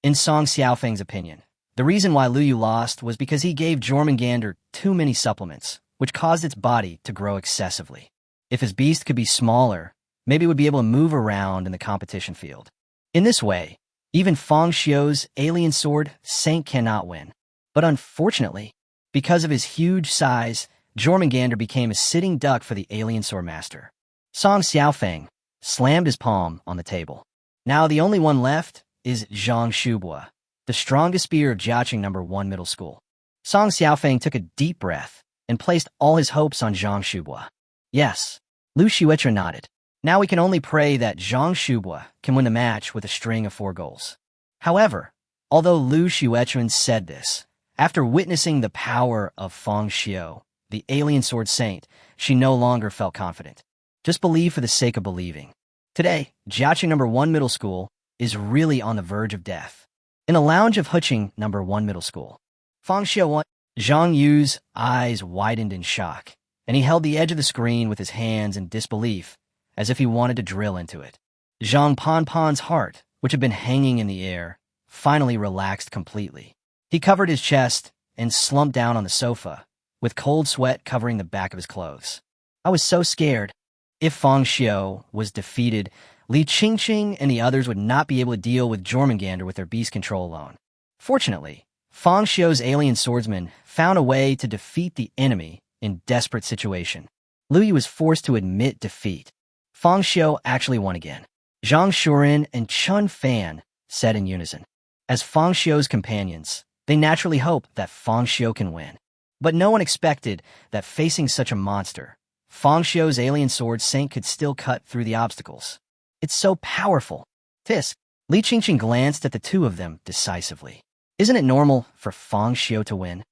Speaker 1: In Song Xiaofeng's opinion, the reason why Lu Yu lost was because he gave Jormungandr too many supplements, which caused its body to grow excessively. If his beast could be smaller, maybe it would be able to move around in the competition field. In this way, even Fang Xiu's alien sword, Saint, cannot win. But unfortunately, because of his huge size, Jormungandr became a sitting duck for the alien sword master. Song Xiaofeng slammed his palm on the table. Now the only one left is Zhang Shubua, the strongest spear of Jiaqing number 1 middle school. Song Xiaofeng took a deep breath and placed all his hopes on Zhang Shubua. Yes, Lu Xuechuan nodded. Now we can only pray that Zhang Shubua can win the match with a string of 4 goals. However, although Lu Xuechuan said this, after witnessing the power of Fang Xiu, the alien sword saint, she no longer felt confident. Just believe for the sake of believing. Today, Jiaqing number 1 middle school is really on the verge of death. In a lounge of Huqing number 1 middle school, Fang Xiu won. Zhang Yu's eyes widened in shock, and he held the edge of the screen with his hands in disbelief, as if he wanted to drill into it. Zhang Panpan's heart, which had been hanging in the air, finally relaxed completely. He covered his chest and slumped down on the sofa, with cold sweat covering the back of his clothes. I was so scared. If Fang Xiu was defeated, Li Qingqing and the others would not be able to deal with Jormungandr with their beast control alone. Fortunately, Fang Xiu's alien swordsman found a way to defeat the enemy in desperate situation. Lu Yu was forced to admit defeat. Fang Xiu actually won again. Zhang Shuren and Chun Fan said in unison. As Fang Xiu's companions, they naturally hope that Fang Xiu can win. But no one expected that facing such a monster, Fang Xiu's alien sword Saint could still cut through the obstacles. It's so powerful. Tisk. Li Qingqing glanced at the two of them decisively. Isn't it normal for Fang Xiu to win?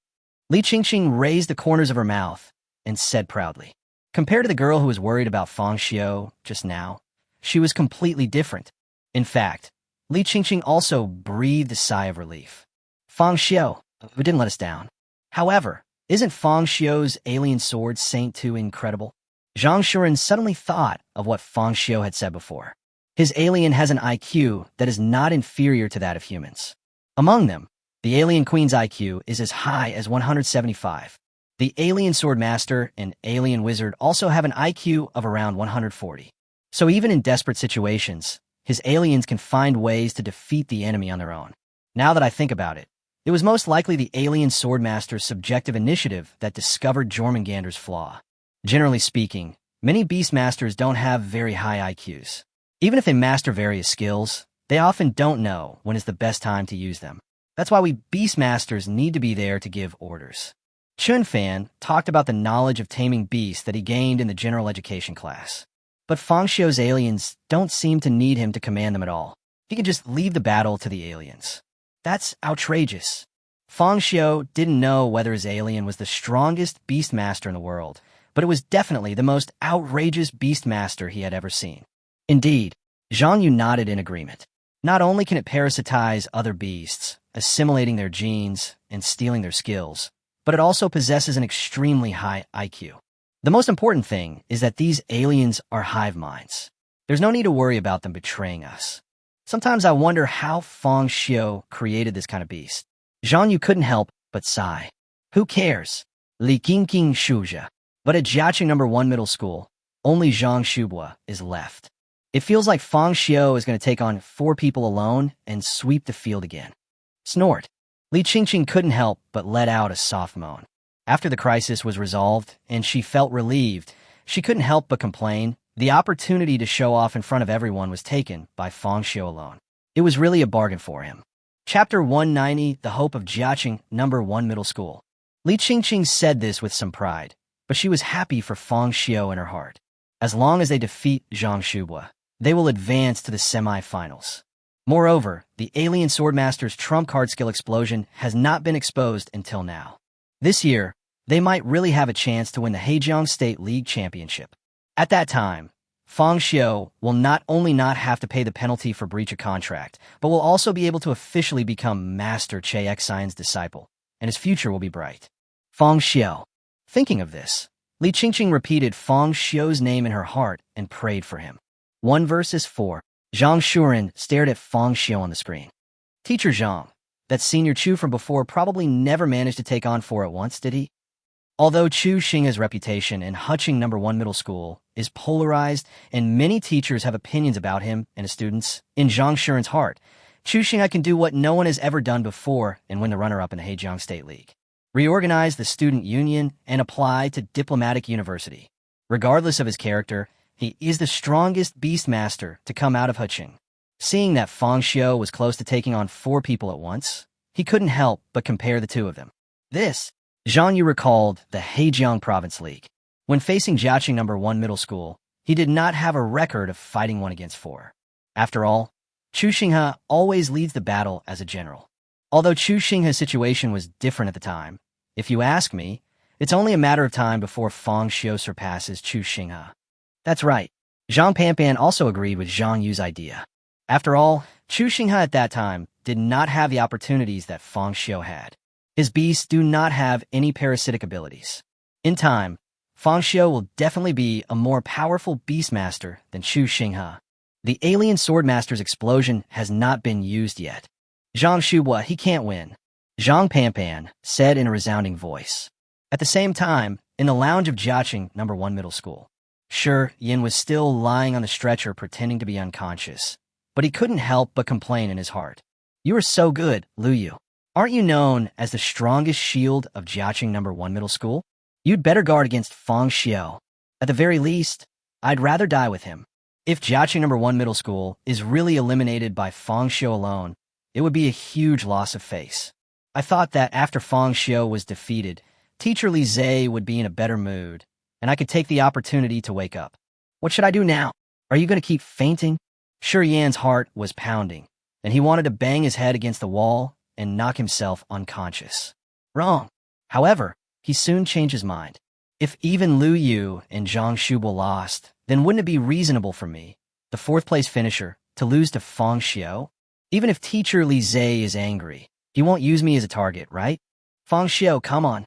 Speaker 1: Li Qingqing raised the corners of her mouth and said proudly. Compared to the girl who was worried about Fang Xiu just now, she was completely different. In fact, Li Qingqing also breathed a sigh of relief. Fang Xiu didn't let us down. However, isn't Fang Xiu's alien sword Saint too incredible? Zhang Shuren suddenly thought of what Fang Xiu had said before. His alien has an IQ that is not inferior to that of humans. Among them, the alien queen's IQ is as high as 175. The alien sword master and alien wizard also have an IQ of around 140. So even in desperate situations, his aliens can find ways to defeat the enemy on their own. Now that I think about it, it was most likely the alien swordmaster's subjective initiative that discovered Jormungandr's flaw. Generally speaking, many beastmasters don't have very high IQs. Even if they master various skills, they often don't know when is the best time to use them. That's why we beastmasters need to be there to give orders. Chun Fan talked about the knowledge of taming beasts that he gained in the general education class. But Fang Xiu's aliens don't seem to need him to command them at all. He can just leave the battle to the aliens. That's outrageous. Fang Xiu didn't know whether his alien was the strongest beastmaster in the world, but it was definitely the most outrageous beastmaster he had ever seen. Indeed, Zhang Yu nodded in agreement. Not only can it parasitize other beasts, assimilating their genes and stealing their skills, but it also possesses an extremely high IQ. The most important thing is that these aliens are hive minds. There's no need to worry about them betraying us. Sometimes I wonder how Fang Xiu created this kind of beast. Zhang Yu couldn't help but sigh. Who cares? Li Qingqing Shuja. But at Jiaqing number 1 middle school, only Zhang Shubua is left. It feels like Fang Xiu is going to take on 4 people alone and sweep the field again. Snort. Li Qingqing couldn't help but let out a soft moan. After the crisis was resolved and she felt relieved, she couldn't help but complain. The opportunity to show off in front of everyone was taken by Fang Xiu alone. It was really a bargain for him. Chapter 190, The Hope of Jiaqing, Number 1 Middle School. Li Qingqing said this with some pride, but she was happy for Fang Xiu in her heart. As long as they defeat Zhang Shubua, they will advance to the semi-finals. Moreover, the alien swordmaster's trump card skill explosion has not been exposed until now. This year, they might really have a chance to win the Hejiang State League Championship. At that time, Fang Xiu will not only not have to pay the penalty for breach of contract, but will also be able to officially become Master Che Xian's disciple, and his future will be bright. Fang Xiu. Thinking of this, Li Qingqing repeated Fang Xiu's name in her heart and prayed for him. 1 verses 4. Zhang Shuren stared at Fang Xiu on the screen. Teacher Zhang, that senior Chu from before probably never managed to take on 4 at once, did he? Although Chu Xingha's reputation in Huching Number 1 Middle School is polarized and many teachers have opinions about him and his students, in Zhang Shuren's heart, Chu Xingha can do what no one has ever done before and win the runner-up in the Hejiang State League. Reorganize the student union and apply to diplomatic university. Regardless of his character, he is the strongest beastmaster to come out of Huching. Seeing that Fang Xiu was close to taking on 4 people at once, he couldn't help but compare the two of them. This, Zhang Yu recalled the Hejiang Province League. When facing Jiaqing Number 1 Middle School, he did not have a record of fighting 1 against 4. After all, Chu Xingha always leads the battle as a general. Although Chu Xingha's situation was different at the time, if you ask me, it's only a matter of time before Fang Xiu surpasses Chu Xingha. That's right. Zhang Panpan also agreed with Zhang Yu's idea. After all, Chu Xingha at that time did not have the opportunities that Fang Xiu had. His beasts do not have any parasitic abilities. In time, Fang Xiu will definitely be a more powerful beastmaster than Chu Xingha. The alien swordmaster's explosion has not been used yet. Zhang Shubua, he can't win, Zhang Panpan said in a resounding voice. At the same time, in the lounge of Jiaqing Number 1 Middle School, Shi Yin was still lying on the stretcher pretending to be unconscious, but he couldn't help but complain in his heart. You are so good, Lu Yu. Aren't you known as the strongest shield of Jiaqing Number 1 Middle School? You'd better guard against Fang Xiu. At the very least, I'd rather die with him. If Jiaqing Number 1 Middle School is really eliminated by Fang Xiu alone, it would be a huge loss of face. I thought that after Fang Xiu was defeated, Teacher Li Zhe would be in a better mood, and I could take the opportunity to wake up. What should I do now? Are you going to keep fainting? Shi Yan's heart was pounding, and he wanted to bang his head against the wall and knock himself unconscious. Wrong. However, he soon changed his mind. If even Lu Yu and Zhang Shubua lost, then wouldn't it be reasonable for me, the 4th-place finisher, to lose to Fang Xiu? Even if Teacher Li Zhe is angry, he won't use me as a target, right? Fang Xiu, come on.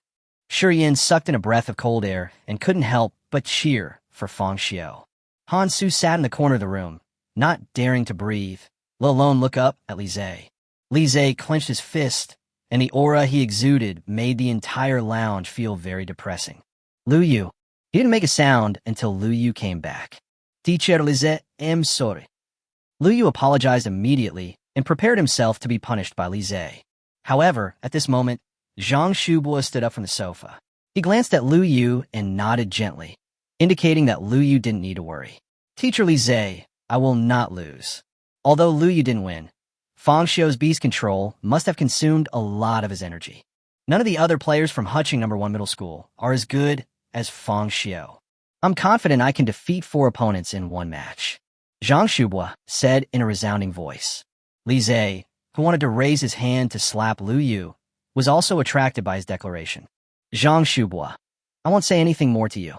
Speaker 1: Shi Yan sucked in a breath of cold air and couldn't help but cheer for Fang Xiu. Han Su sat in the corner of the room, not daring to breathe, let alone look up at Li Zhe. Li Zhe clenched his fist, and the aura he exuded made the entire lounge feel very depressing. Lu Yu. He didn't make a sound until Lu Yu came back. Teacher Li Zhe, I'm sorry. Lu Yu apologized immediately and prepared himself to be punished by Li Zhe. However, at this moment, Zhang Shubua stood up from the sofa. He glanced at Lu Yu and nodded gently, indicating that Lu Yu didn't need to worry. Teacher Li Zhe, I will not lose. Although Lu Yu didn't win, Fang Xiu's beast control must have consumed a lot of his energy. None of the other players from Huching Number 1 Middle School are as good as Fang Xiu. I'm confident I can defeat 4 opponents in 1 match, Zhang Shubua said in a resounding voice. Li Zhe, who wanted to raise his hand to slap Lu Yu, was also attracted by his declaration. Zhang Shubua, I won't say anything more to you.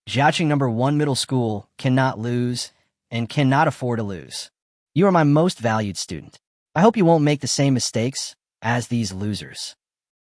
Speaker 1: Jiaqing Number 1 Middle School cannot lose and cannot afford to lose. You are my most valued student. I hope you won't make the same mistakes as these losers.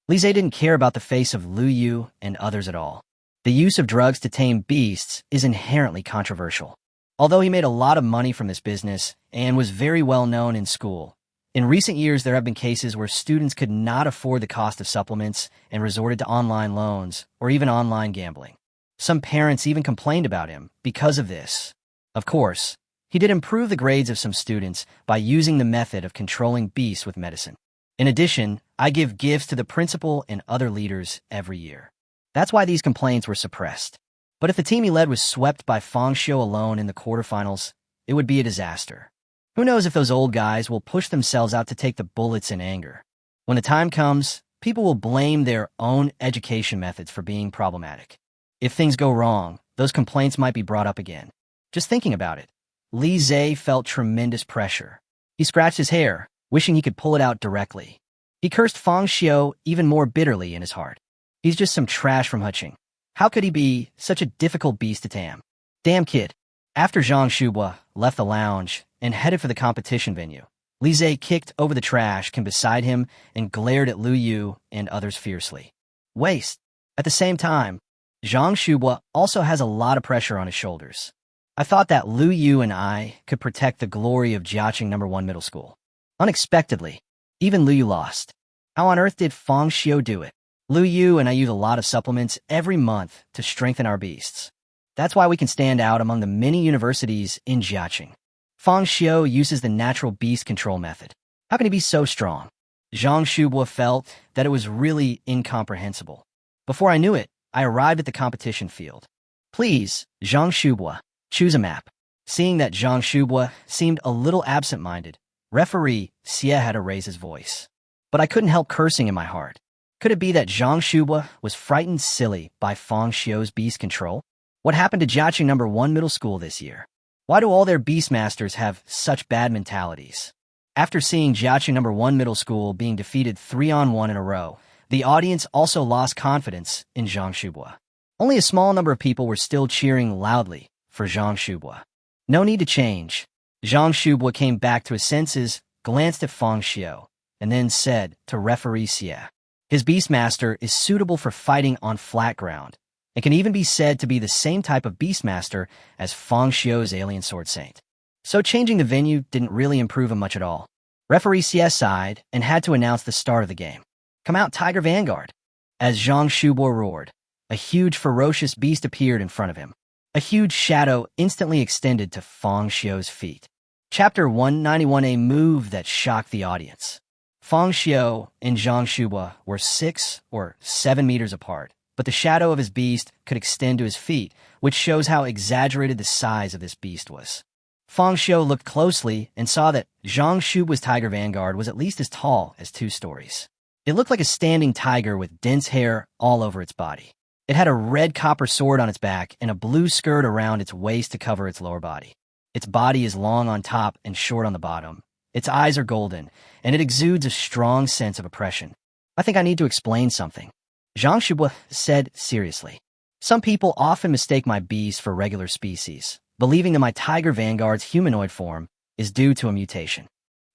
Speaker 1: Li Zhe didn't care about the face of Lu Yu and others at all. The use of drugs to tame beasts is inherently controversial. Although he made a lot of money from this business and was very well known in school, in recent years there have been cases where students could not afford the cost of supplements and resorted to online loans or even online gambling. Some parents even complained about him because of this. Of course, he did improve the grades of some students by using the method of controlling beasts with medicine. In addition, I give gifts to the principal and other leaders every year. That's why these complaints were suppressed. But if the team he led was swept by Fang Xiu alone in the quarterfinals, it would be a disaster. Who knows if those old guys will push themselves out to take the bullets in anger. When the time comes, people will blame their own education methods for being problematic. If things go wrong, those complaints might be brought up again. Just thinking about it, Li Zhe felt tremendous pressure. He scratched his hair, wishing he could pull it out directly. He cursed Fang Xiu even more bitterly in his heart. He's just some trash from Huqing. How could he be such a difficult beast to tame? Damn kid. After Zhang Shubua left the lounge and headed for the competition venue, Li Zhe kicked over the trash can beside him and glared at Lu Yu and others fiercely. Waste. At the same time, Zhang Shubua also has a lot of pressure on his shoulders. I thought that Lu Yu and I could protect the glory of Jiaqing No. 1 Middle School. Unexpectedly, even Lu Yu lost. How on earth did Fang Xiu do it? Lu Yu and I use a lot of supplements every month to strengthen our beasts. That's why we can stand out among the many universities in Jiaqing. Fang Xiu uses the natural beast control method. How can he be so strong? Zhang Shubua felt that it was really incomprehensible. Before I knew it, I arrived at the competition field. Please, Zhang Shubua, choose a map. Seeing that Zhang Shubua seemed a little absent-minded, referee Xie had to raise his voice. But I couldn't help cursing in my heart. Could it be that Zhang Shubua was frightened silly by Fang Xiu's beast control? What happened to Jiaqing No. 1 Middle School this year? Why do all their beastmasters have such bad mentalities? After seeing Jiaqing No. 1 Middle School being defeated 3-on-1 in a row, the audience also lost confidence in Zhang Shubua. Only a small number of people were still cheering loudly for Zhang Shubua. No need to change. Zhang Shubua came back to his senses, glanced at Fang Xiu, and then said to referee Xie, his Beastmaster is suitable for fighting on flat ground, and can even be said to be the same type of Beastmaster as Fang Xiu's Alien Sword Saint. So changing the venue didn't really improve him much at all. Referee Xie sighed and had to announce the start of the game. Come out, Tiger Vanguard. As Zhang Shubua roared, a huge ferocious beast appeared in front of him. A huge shadow instantly extended to Fang Xiu's feet. Chapter 191, a move that shocked the audience. Fang Xiu and Zhang Shubua were 6 or 7 meters apart, but the shadow of his beast could extend to his feet, which shows how exaggerated the size of this beast was. Fang Xiu looked closely and saw that Zhang Shubua's Tiger Vanguard was at least as tall as 2 stories. It looked like a standing tiger with dense hair all over its body. It had a red copper sword on its back and a blue skirt around its waist to cover its lower body. Its body is long on top and short on the bottom. Its eyes are golden, and it exudes a strong sense of oppression. I think I need to explain something, Zhang Shubua said seriously. Some people often mistake my beast for regular species, believing that my Tiger Vanguard's humanoid form is due to a mutation.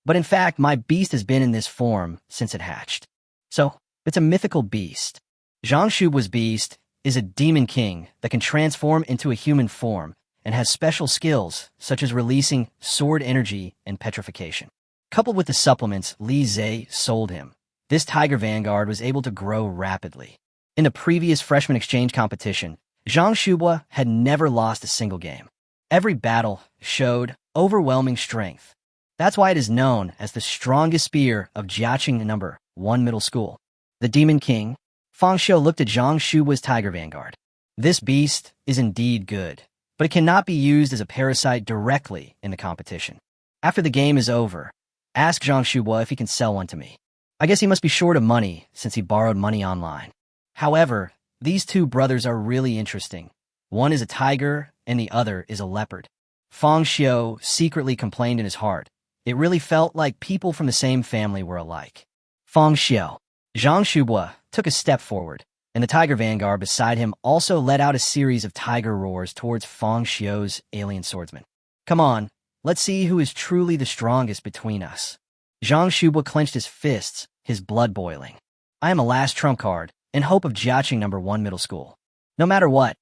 Speaker 1: But in fact, my beast has been in this form since it hatched. So, it's a mythical beast. Zhang Shubua's beast is a demon king that can transform into a human form and has special skills such as releasing sword energy and petrification. Coupled with the supplements Li Zhe sold him, this Tiger Vanguard was able to grow rapidly. In the previous freshman exchange competition, Zhang Shubua had never lost a single game. Every battle showed overwhelming strength. That's why it is known as the strongest spear of Jiaqing No. 1 Middle School. The Demon King, Fang Xiu looked at Zhang Shubua's Tiger Vanguard. This beast is indeed good, but it cannot be used as a parasite directly in the competition. After the game is over, ask Zhang Shubua if he can sell one to me. I guess he must be short of money since he borrowed money online. However, these 2 brothers are really interesting. One is a tiger and the other is a leopard. Fang Xiu secretly complained in his heart. It really felt like people from the same family were alike. Fang Xiu. Zhang Shubua took a step forward, and the Tiger Vanguard beside him also let out a series of tiger roars towards Fang Xiu's alien swordsman. Come on, let's see who is truly the strongest between us. Zhang Shubua clenched his fists, his blood boiling. I am a last trump card, in hope of Jiaqing No. 1 Middle School. No matter what,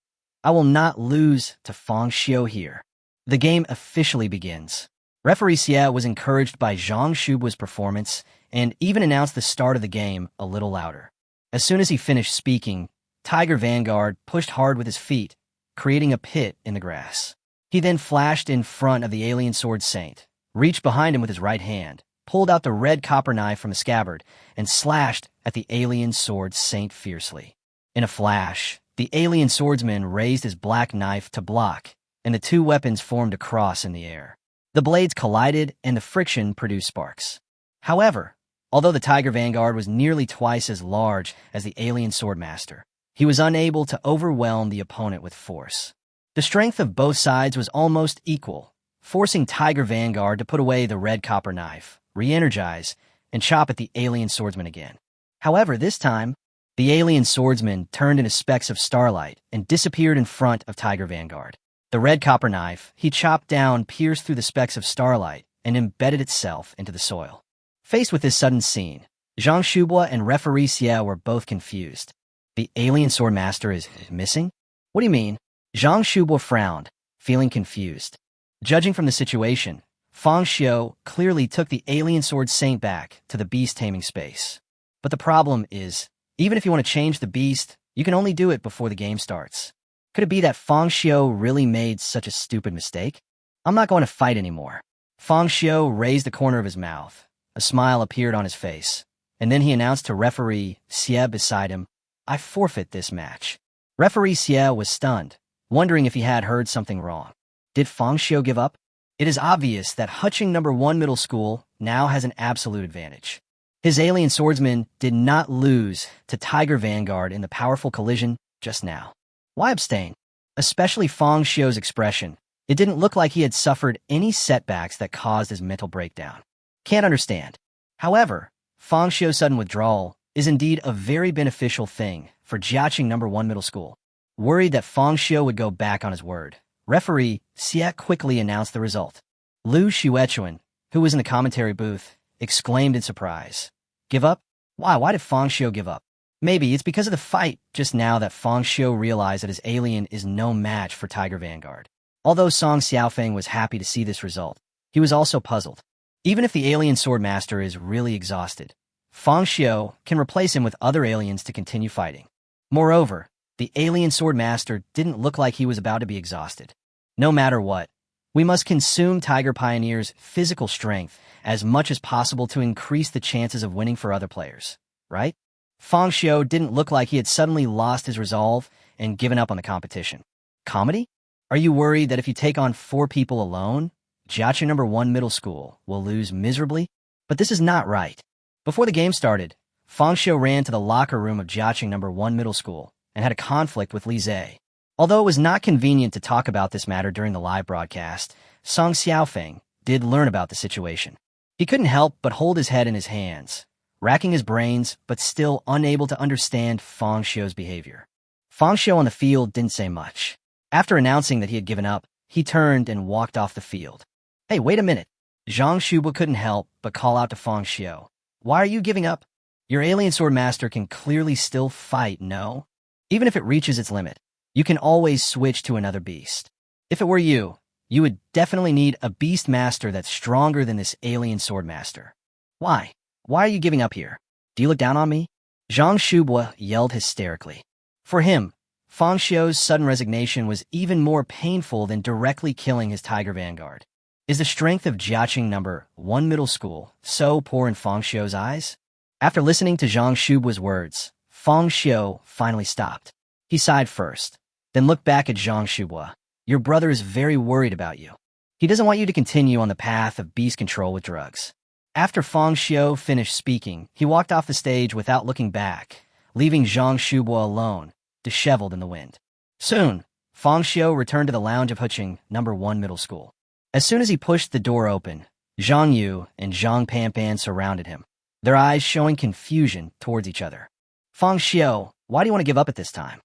Speaker 1: I will not lose to Fang Xiu here. The game officially begins. Referee Xie was encouraged by Zhang Shubua's performance and even announced the start of the game a little louder. As soon as he finished speaking, Tiger Vanguard pushed hard with his feet, creating a pit in the grass. He then flashed in front of the Alien Sword Saint, reached behind him with his right hand, pulled out the red copper knife from the scabbard and slashed at the alien sword saint fiercely. In a flash, the alien swordsman raised his black knife to block, and the two weapons formed a cross in the air. The blades collided, and the friction produced sparks. However, although the Tiger Vanguard was nearly twice as large as the alien swordmaster, he was unable to overwhelm the opponent with force. The strength of both sides was almost equal, forcing Tiger Vanguard to put away the red copper knife, re-energize, and chop at the alien swordsman again. However, this time, the alien swordsman turned into specks of starlight and disappeared in front of Tiger Vanguard. The red copper knife he chopped down pierced through the specks of starlight and embedded itself into the soil. Faced with this sudden scene, Zhang Shubua and referee Xie were both confused. The alien swordmaster is missing? What do you mean? Zhang Shubua frowned, feeling confused. Judging from the situation, Fang Xiu clearly took the alien sword saint back to the beast-taming space. But the problem is, even if you want to change the beast, you can only do it before the game starts. Could it be that Fang Xiu really made such a stupid mistake? I'm not going to fight anymore. Fang Xiu raised the corner of his mouth. A smile appeared on his face, and then he announced to referee Xie beside him, "I forfeit this match." Referee Xie was stunned, wondering if he had heard something wrong. Did Fang Xiu give up? It is obvious that Huching No. 1 Middle School now has an absolute advantage. His alien swordsman did not lose to Tiger Vanguard in the powerful collision just now. Why abstain? Especially Fang Xiu's expression. It didn't look like he had suffered any setbacks that caused his mental breakdown. Can't understand. However, Fang Xiu's sudden withdrawal is indeed a very beneficial thing for Jiaqing No. 1 Middle School. Worried that Fang Xiu would go back on his word, referee Xie quickly announced the result. Lu Xuechuan, who was in the commentary booth, exclaimed in surprise. Give up? Why? Why did Fang Xiu give up? Maybe it's because of the fight just now that Fang Xiu realized that his alien is no match for Tiger Vanguard. Although Song Xiaofeng was happy to see this result, he was also puzzled. Even if the alien swordmaster is really exhausted, Fang Xiu can replace him with other aliens to continue fighting. Moreover, the alien swordmaster didn't look like he was about to be exhausted. No matter what, we must consume Tiger Pioneer's physical strength as much as possible to increase the chances of winning for other players, right? Fang Xiu didn't look like he had suddenly lost his resolve and given up on the competition. Comedy? Are you worried that if you take on 4 people alone, Jiaqing No. 1 Middle School will lose miserably? But this is not right. Before the game started, Fang Xiu ran to the locker room of Jiaqing No. 1 Middle School and had a conflict with Li Zhe. Although it was not convenient to talk about this matter during the live broadcast, Song Xiaofeng did learn about the situation. He couldn't help but hold his head in his hands, racking his brains but still unable to understand Fang Xiu's behavior. Fang Xiu on the field didn't say much. After announcing that he had given up, he turned and walked off the field. Hey, wait a minute. Zhang Shuba couldn't help but call out to Fang Xiu. Why are you giving up? Your alien swordmaster can clearly still fight, no? Even if it reaches its limit, you can always switch to another beast. If it were you, you would definitely need a beast master that's stronger than this alien swordmaster. Why? Why are you giving up here? Do you look down on me? Zhang Shubua yelled hysterically. For him, Fang Xiu's sudden resignation was even more painful than directly killing his Tiger Vanguard. Is the strength of Jiaqing No. 1 Middle School so poor in Fang Xiu's eyes? After listening to Zhang Shubua's words, Fang Xiu finally stopped. He sighed first, then looked back at Zhang Shubua. Your brother is very worried about you. He doesn't want you to continue on the path of beast control with drugs. After Fang Xiu finished speaking, he walked off the stage without looking back, leaving Zhang Shubua alone, disheveled in the wind. Soon, Fang Xiu returned to the lounge of Huching No. 1 Middle School. As soon as he pushed the door open, Zhang Yu and Zhang Panpan surrounded him, their eyes showing confusion towards each other. Fang Xiu, why do you want to give up at this time?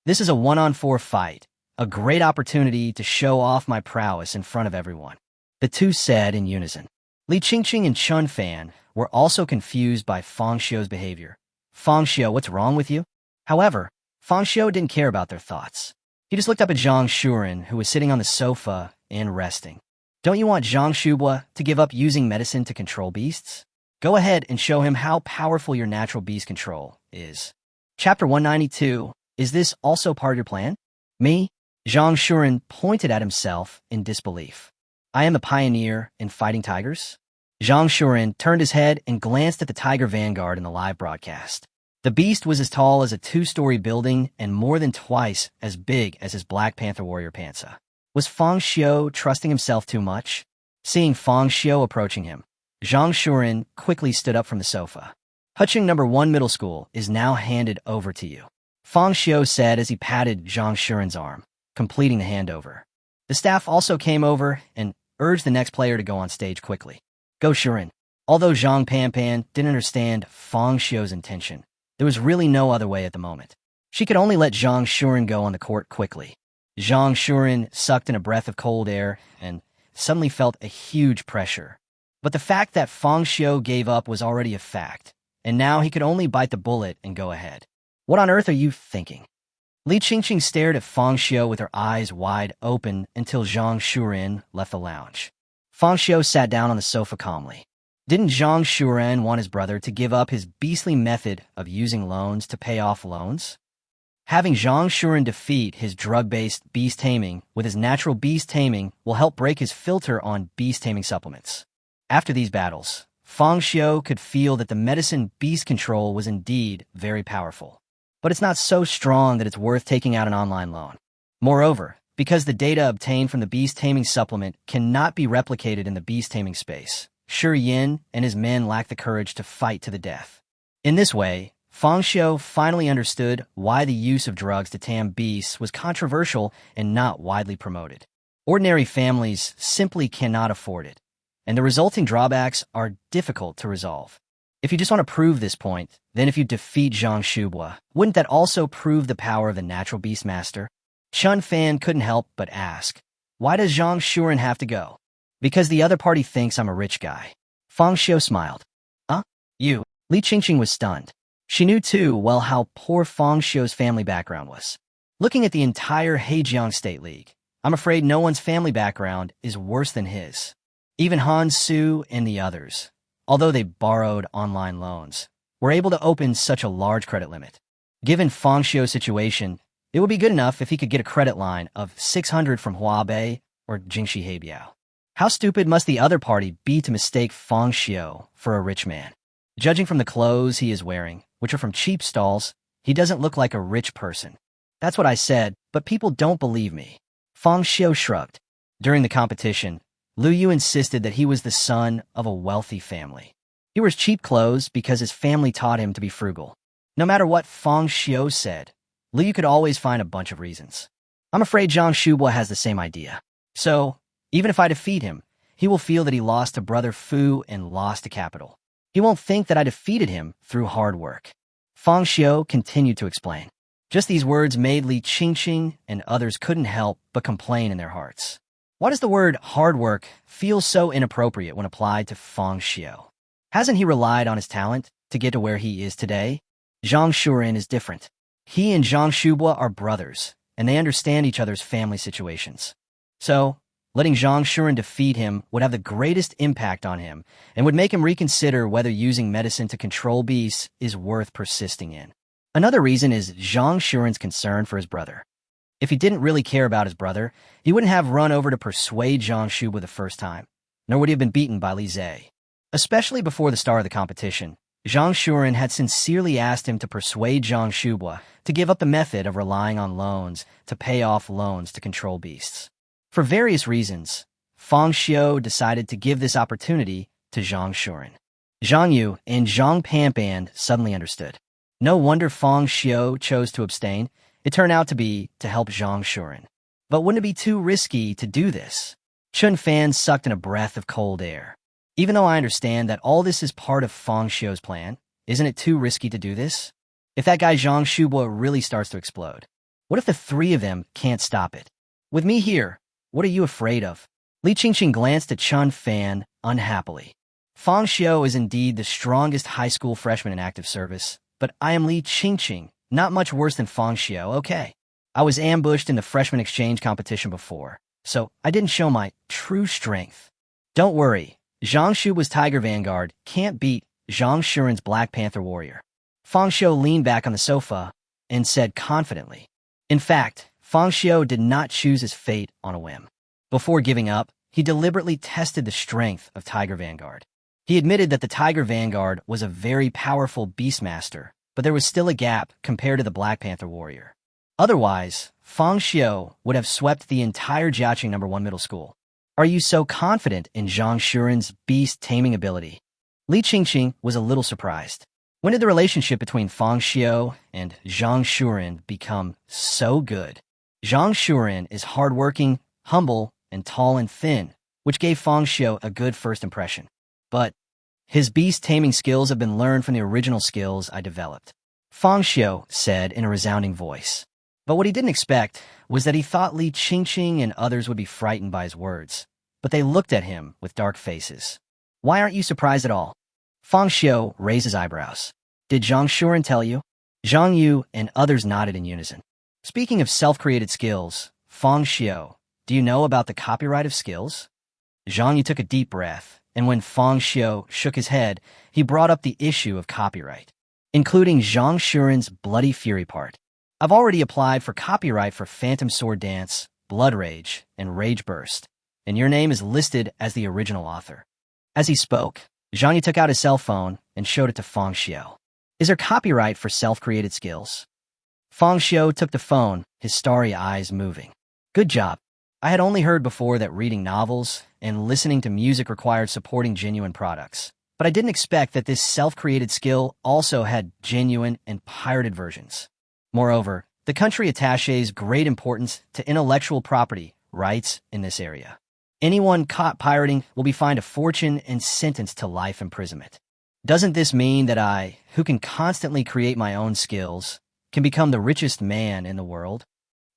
Speaker 1: This is a 1-on-4 fight, a great opportunity to show off my prowess in front of everyone, the two said in unison. Li Qingqing and Chun Fan were also confused by Fang Xiu's behavior. Fang Xiu, what's wrong with you? However, Fang Xiu didn't care about their thoughts. He just looked up at Zhang Shuren, who was sitting on the sofa and resting. Don't you want Zhang Shubua to give up using medicine to control beasts? Go ahead and show him how powerful your natural beast control is. Chapter 192. Is this also part of your plan? Me? Zhang Shuren pointed at himself in disbelief. I am a pioneer in fighting tigers? Zhang Shuren turned his head and glanced at the Tiger Vanguard in the live broadcast. The beast was as tall as a 2-story building and more than twice as big as his Black Panther warrior Panza. Was Fang Xiu trusting himself too much? Seeing Fang Xiu approaching him, Zhang Shuren quickly stood up from the sofa. Huching No. 1 Middle School is now handed over to you, Fang Xiu said as he patted Zhang Shuren's arm, completing the handover. The staff also came over and urged the next player to go on stage quickly. Go Shuren. Although Zhang Panpan didn't understand Fang Xiu's intention, there was really no other way at the moment. She could only let Zhang Shuren go on the court quickly. Zhang Shuren sucked in a breath of cold air and suddenly felt a huge pressure. But the fact that Fang Xiu gave up was already a fact, and now he could only bite the bullet and go ahead. What on earth are you thinking? Li Qingqing stared at Fang Xiu with her eyes wide open until Zhang Shuren left the lounge. Fang Xiu sat down on the sofa calmly. Didn't Zhang Shuren want his brother to give up his beastly method of using loans to pay off loans? Having Zhang Shuren defeat his drug-based Beast-Taming with his natural Beast-Taming will help break his filter on Beast-Taming supplements. After these battles, Fang Xiu could feel that the medicine Beast Control was indeed very powerful. But it's not so strong that it's worth taking out an online loan. Moreover, because the data obtained from the Beast-Taming supplement cannot be replicated in the Beast-Taming space, Shi Yin and his men lack the courage to fight to the death. In this way, Fang Xiu finally understood why the use of drugs to tame beasts was controversial and not widely promoted. Ordinary families simply cannot afford it, and the resulting drawbacks are difficult to resolve. If you just want to prove this point, then if you defeat Zhang Shubua, wouldn't that also prove the power of the natural beast master? Chun Fan couldn't help but ask, why does Zhang Shuren have to go? Because the other party thinks I'm a rich guy. Fang Xiu smiled. You. Li Qingqing was stunned. She knew too well how poor Fang Xiu's family background was. Looking at the entire Heijiang State League, I'm afraid no one's family background is worse than his. Even Han Su and the others, although they borrowed online loans, were able to open such a large credit limit. Given Fang Xiu's situation, it would be good enough if he could get a credit line of 600 from Huabei or Jingxi Heibiao. How stupid must the other party be to mistake Fang Xiu for a rich man? Judging from the clothes he is wearing, which are from cheap stalls, he doesn't look like a rich person. That's what I said, but people don't believe me. Fang Xiu shrugged. During the competition, Lu Yu insisted that he was the son of a wealthy family. He wears cheap clothes because his family taught him to be frugal. No matter what Fang Xiu said, Lu Yu could always find a bunch of reasons. I'm afraid Zhang Shubua has the same idea. So, even if I defeat him, he will feel that he lost to Brother Fu and lost to capital. He won't think that I defeated him through hard work. Fang Xiu continued to explain. Just these words made Li Qingqing and others couldn't help but complain in their hearts. Why does the word hard work feel so inappropriate when applied to Fang Xiu? Hasn't he relied on his talent to get to where he is today? Zhang Shuren is different. He and Zhang Shubua are brothers, and they understand each other's family situations. So, letting Zhang Shuren defeat him would have the greatest impact on him and would make him reconsider whether using medicine to control beasts is worth persisting in. Another reason is Zhang Shuren's concern for his brother. If he didn't really care about his brother, he wouldn't have run over to persuade Zhang Shubua the first time, nor would he have been beaten by Li Zhe. Especially before the start of the competition, Zhang Shuren had sincerely asked him to persuade Zhang Shubua to give up the method of relying on loans to pay off loans to control beasts. For various reasons, Fang Xiu decided to give this opportunity to Zhang Shuren. Zhang Yu and Zhang Panpan suddenly understood. No wonder Fang Xiu chose to abstain. It turned out to be to help Zhang Shuren. But wouldn't it be too risky to do this? Chun Fan sucked in a breath of cold air. Even though I understand that all this is part of Fang Xiu's plan, isn't it too risky to do this? If that guy Zhang Shubua really starts to explode, what if the three of them can't stop it? With me here, what are you afraid of? Li Qingqing glanced at Chun Fan unhappily. Fang Xiu is indeed the strongest high school freshman in active service, but I am Li Qingqing, not much worse than Fang Xiu, okay? I was ambushed in the freshman exchange competition before, so I didn't show my true strength. Don't worry, Zhang Shuba's Tiger Vanguard can't beat Zhang Shuren's Black Panther warrior. Fang Xiu leaned back on the sofa and said confidently. In fact, Fang Xiu did not choose his fate on a whim. Before giving up, he deliberately tested the strength of Tiger Vanguard. He admitted that the Tiger Vanguard was a very powerful beastmaster, but there was still a gap compared to the Black Panther warrior. Otherwise, Fang Xiu would have swept the entire Jiaqing No. 1 middle school. Are you so confident in Zhang Shuren's beast-taming ability? Li Qingqing was a little surprised. When did the relationship between Fang Xiu and Zhang Shuren become so good? Zhang Shuren is hardworking, humble, and tall and thin, which gave Fang Xiu a good first impression. But his beast-taming skills have been learned from the original skills I developed, Fang Xiu said in a resounding voice. But what he didn't expect was that he thought Li Qingqing and others would be frightened by his words, but they looked at him with dark faces. Why aren't you surprised at all? Fang Xiu raised his eyebrows. Did Zhang Shuren tell you? Zhang Yu and others nodded in unison. Speaking of self-created skills, Fang Xiu, do you know about the copyright of skills? Zhang Yu took a deep breath, and when Fang Xiu shook his head, he brought up the issue of copyright, including Zhang Shuren's Bloody Fury part. I've already applied for copyright for Phantom Sword Dance, Blood Rage, and Rage Burst, and your name is listed as the original author. As he spoke, Zhang Yu took out his cell phone and showed it to Fang Xiu. Is there copyright for self-created skills? Fang Xiu took the phone, his starry eyes moving. Good job. I had only heard before that reading novels and listening to music required supporting genuine products, but I didn't expect that this self-created skill also had genuine and pirated versions. Moreover, the country attaches great importance to intellectual property rights in this area. Anyone caught pirating will be fined a fortune and sentenced to life imprisonment. Doesn't this mean that I, who can constantly create my own skills, can become the richest man in the world?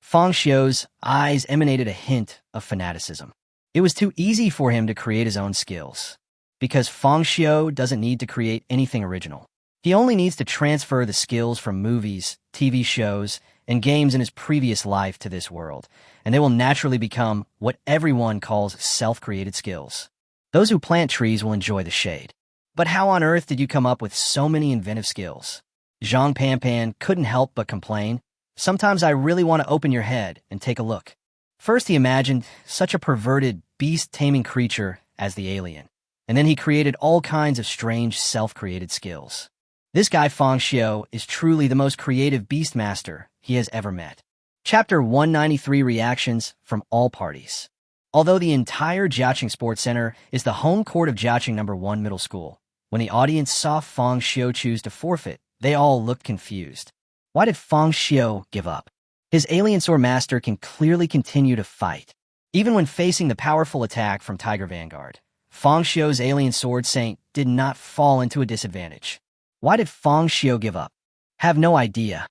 Speaker 1: Fang Xiu's eyes emanated a hint of fanaticism. It was too easy for him to create his own skills, because Fang Xiu doesn't need to create anything original. He only needs to transfer the skills from movies, TV shows, and games in his previous life to this world, and they will naturally become what everyone calls self-created skills. Those who plant trees will enjoy the shade. But how on earth did you come up with so many inventive skills? Zhang Panpan couldn't help but complain. Sometimes I really want to open your head and take a look. First he imagined such a perverted, beast-taming creature as the alien, and then he created all kinds of strange self-created skills. This guy Fang Xiu is truly the most creative beastmaster he has ever met. Chapter 193 Reactions from All Parties. Although the entire Jiaqing Sports Center is the home court of Jiaqing No. 1 Middle School, when the audience saw Fang Xiu choose to forfeit, they all looked confused. Why did Fang Xiu give up? His alien sword master can clearly continue to fight. Even when facing the powerful attack from Tiger Vanguard, Fang Xiu's alien sword saint did not fall into a disadvantage. Why did Fang Xiu give up? Have no idea.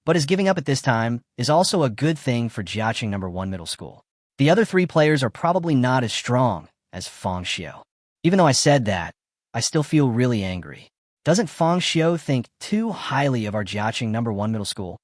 Speaker 1: But his giving up at this time is also a good thing for Jiaqing No. 1 Middle School. The other three players are probably not as strong as Fang Xiu. Even though I said that, I still feel really angry. Doesn't Fang Xiu think too highly of our Jiaqing No. 1 Middle School?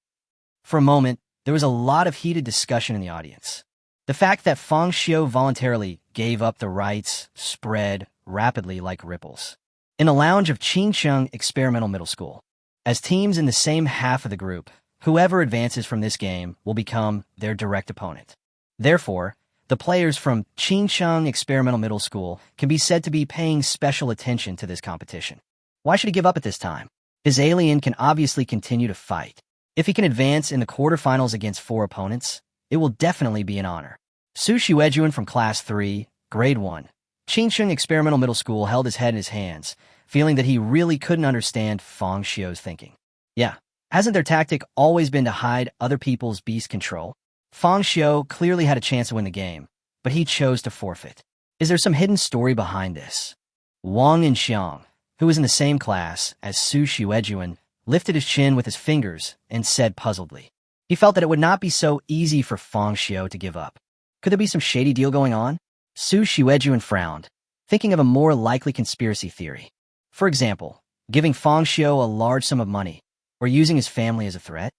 Speaker 1: For a moment, there was a lot of heated discussion in the audience. The fact that Fang Xiu voluntarily gave up the rights spread rapidly like ripples. In the lounge of Qingcheng Experimental Middle School, as teams in the same half of the group, whoever advances from this game will become their direct opponent. Therefore, the players from Qingcheng Experimental Middle School can be said to be paying special attention to this competition. Why should he give up at this time? His alien can obviously continue to fight. If he can advance in the quarterfinals against 4 opponents, it will definitely be an honor. Su Xuejuan from Class 3, Grade 1. Qingcheng Experimental Middle School held his head in his hands, feeling that he really couldn't understand Fang Xiu's thinking. Yeah, hasn't their tactic always been to hide other people's beast control? Fang Xiu clearly had a chance to win the game, but he chose to forfeit. Is there some hidden story behind this? Wang Inxiang, who was in the same class as Su Xuejuan, lifted his chin with his fingers and said puzzledly. He felt that it would not be so easy for Fang Xiu to give up. Could there be some shady deal going on? Su Xuejuan frowned, thinking of a more likely conspiracy theory. For example, giving Fang Xiu a large sum of money, or using his family as a threat?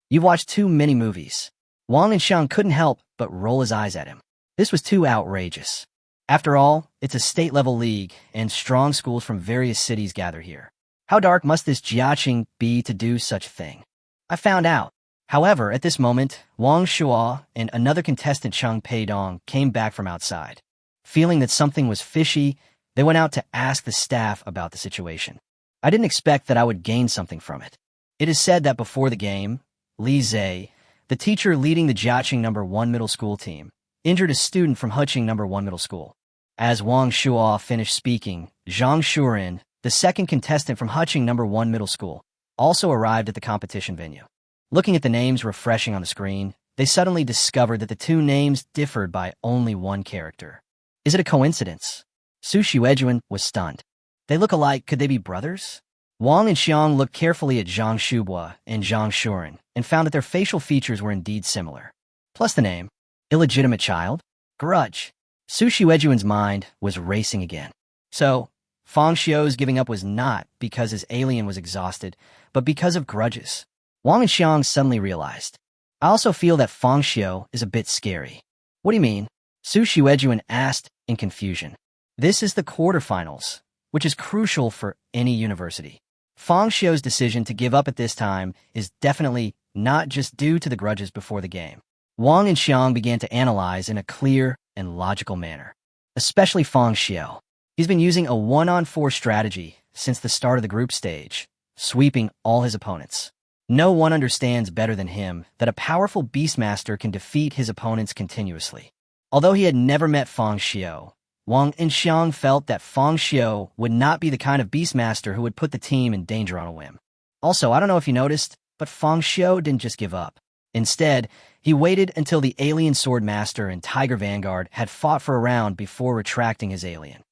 Speaker 1: You've watched too many movies. Wang Inxiang couldn't help but roll his eyes at him. This was too outrageous. After all, it's a state-level league, and strong schools from various cities gather here. How dark must this Jiaqing be to do such a thing? I found out. However, at this moment, Wang Shuo and another contestant Cheng Peidong came back from outside. Feeling that something was fishy, They went out to ask the staff about the situation. I didn't expect that I would gain something from it. It is said that before the game, Li Zhe, the teacher leading the Jiaqing No. 1 middle school team, injured a student from Huqing No. 1 middle school. As Wang Shuo finished speaking, Zhang Shuren, the second contestant from Huqing No. 1 middle school, also arrived at the competition venue. Looking at the names refreshing on the screen, they suddenly discovered that the two names differed by only one character. Is it a coincidence? Su Xuejuan was stunned. They look alike, could they be brothers? Wang and Xiang looked carefully at Zhang Shubua and Zhang Shuren and found that their facial features were indeed similar. Plus the name, illegitimate child? Grudge. Su Xuejuan's mind was racing again. So, Fang Xiu's giving up was not because his alien was exhausted, but because of grudges. Wang and Xiang suddenly realized. I also feel that Fang Xiu is a bit scary. What do you mean? Su Xuejuan asked in confusion. This is the quarterfinals, which is crucial for any university. Fang Xiu's decision to give up at this time is definitely not just due to the grudges before the game. Wang and Xiang began to analyze in a clear and logical manner. Especially Fang Xiu. He's been using a 1-on-4 strategy since the start of the group stage, sweeping all his opponents. No one understands better than him that a powerful Beastmaster can defeat his opponents continuously. Although he had never met Fang Xiu, Wang and Xiang felt that Fang Xiu would not be the kind of Beastmaster who would put the team in danger on a whim. Also, I don't know if you noticed, but Fang Xiu didn't just give up. Instead, he waited until the Alien Sword Master and Tiger Vanguard had fought for a round before retracting his alien.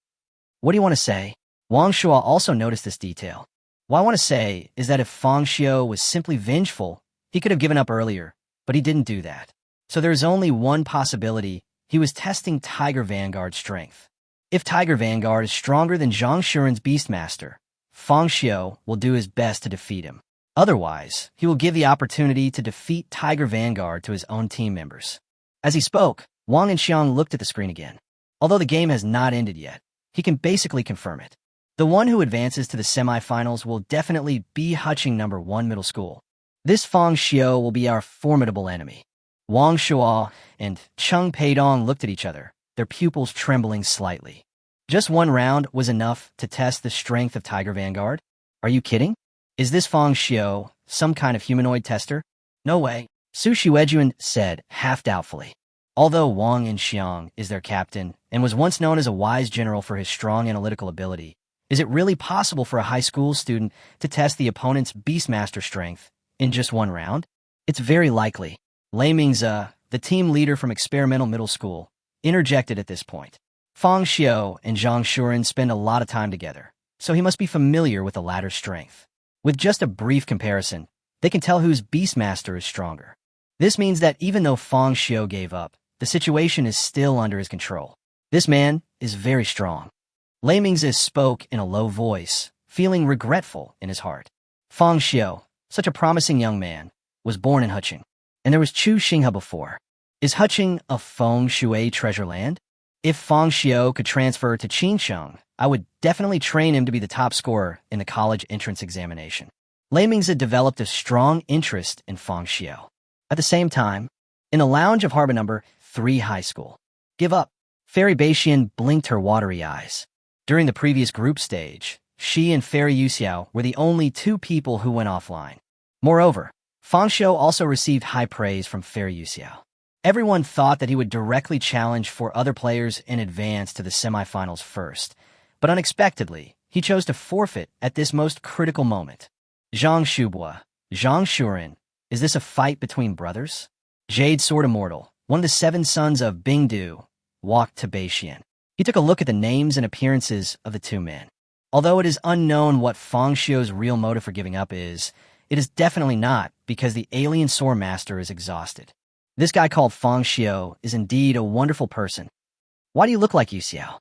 Speaker 1: What do you want to say? Wang Shuo also noticed this detail. What I want to say is that if Fang Xiu was simply vengeful, he could have given up earlier, but he didn't do that. So there's only one possibility: he was testing Tiger Vanguard's strength. If Tiger Vanguard is stronger than Zhang Shuren's Beastmaster, Fang Xiu will do his best to defeat him. Otherwise, he will give the opportunity to defeat Tiger Vanguard to his own team members. As he spoke, Wang and Xiang looked at the screen again. Although the game has not ended yet, he can basically confirm it. The one who advances to the semifinals will definitely be Huqing No. 1 middle school. This Fang Xiu will be our formidable enemy. Wang Shuo and Cheng Peidong looked at each other, their pupils trembling slightly. Just one round was enough to test the strength of Tiger Vanguard? Are you kidding? Is this Fang Xiu some kind of humanoid tester? No way, Su Xuejuan said, half doubtfully. Although Wang and Xiang is their captain and was once known as a wise general for his strong analytical ability, is it really possible for a high school student to test the opponent's Beastmaster strength in just one round? It's very likely. Lei Mingze, the team leader from Experimental Middle School, interjected at this point. Fang Xiu and Zhang Shuren spend a lot of time together, so he must be familiar with the latter's strength. With just a brief comparison, they can tell whose Beastmaster is stronger. This means that even though Fang Xiu gave up, the situation is still under his control. This man is very strong. Lei Mingze spoke in a low voice, feeling regretful in his heart. Fang Xiu, such a promising young man, was born in Huqing, and there was Chu Xinghe before. Is Huqing a Feng Shui treasure land? If Fang Xiu could transfer to Qinsheng, I would definitely train him to be the top scorer in the college entrance examination. Lei Mingze developed a strong interest in Fang Xiu. At the same time, in the lounge of Harbor No. 3 High School. Give up. Fairy Beixian blinked her watery eyes. During the previous group stage, she and Fairy Yuxiao were the only two people who went offline. Moreover, Fang Xiu also received high praise from Fairy Yuxiao. Everyone thought that he would directly challenge for other players in advance to the semifinals first, but unexpectedly, he chose to forfeit at this most critical moment. Zhang Shubua, Zhang Shuren, is this a fight between brothers? Jade Sword Immortal, one of the 7 sons of Bingdu, walked to Beixian. He took a look at the names and appearances of the two men. Although it is unknown what Fang Xiu's real motive for giving up is, it is definitely not because the alien Sword Master is exhausted. This guy called Fang Xiu is indeed a wonderful person. Why do you look like Yuxiao?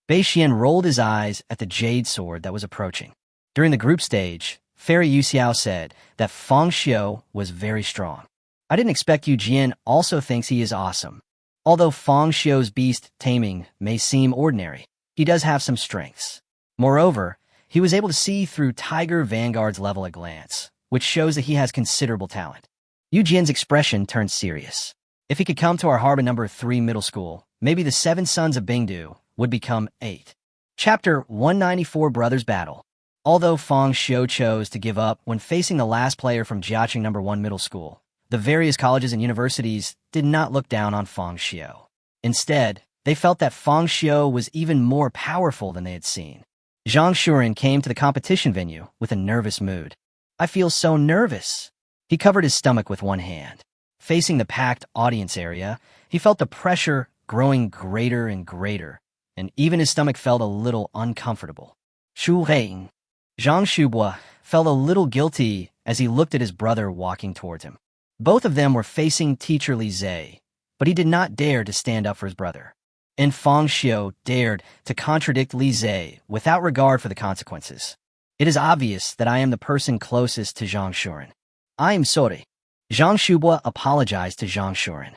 Speaker 1: Beixian rolled his eyes at the jade sword that was approaching. During the group stage, Fairy Yuxiao said that Fang Xiu was very strong. I didn't expect Yu Jian also thinks he is awesome. Although Fang Xiu's Beast-Taming may seem ordinary, he does have some strengths. Moreover, he was able to see through Tiger Vanguard's level at glance, which shows that he has considerable talent. Yu Jian's expression turned serious. If he could come to our Harbor No. 3 middle school, maybe the 7 sons of Bingdu would become 8. Chapter 194 Brothers Battle. Although Fang Xiu chose to give up when facing the last player from Jiaqing No. 1 Middle School, the various colleges and universities did not look down on Fang Xiu. Instead, they felt that Fang Xiu was even more powerful than they had seen. Zhang Shuren came to the competition venue with a nervous mood. "I feel so nervous." He covered his stomach with one hand. Facing the packed audience area, he felt the pressure growing greater and greater, and even his stomach felt a little uncomfortable. Shu Heing. Zhang Shubua felt a little guilty as he looked at his brother walking towards him. Both of them were facing teacher Li Zhe, but he did not dare to stand up for his brother. And Fang Xiu dared to contradict Li Zhe without regard for the consequences. "It is obvious that I am the person closest to Zhang Shuren. I am sorry." Zhang Shubua apologized to Zhang Shuren.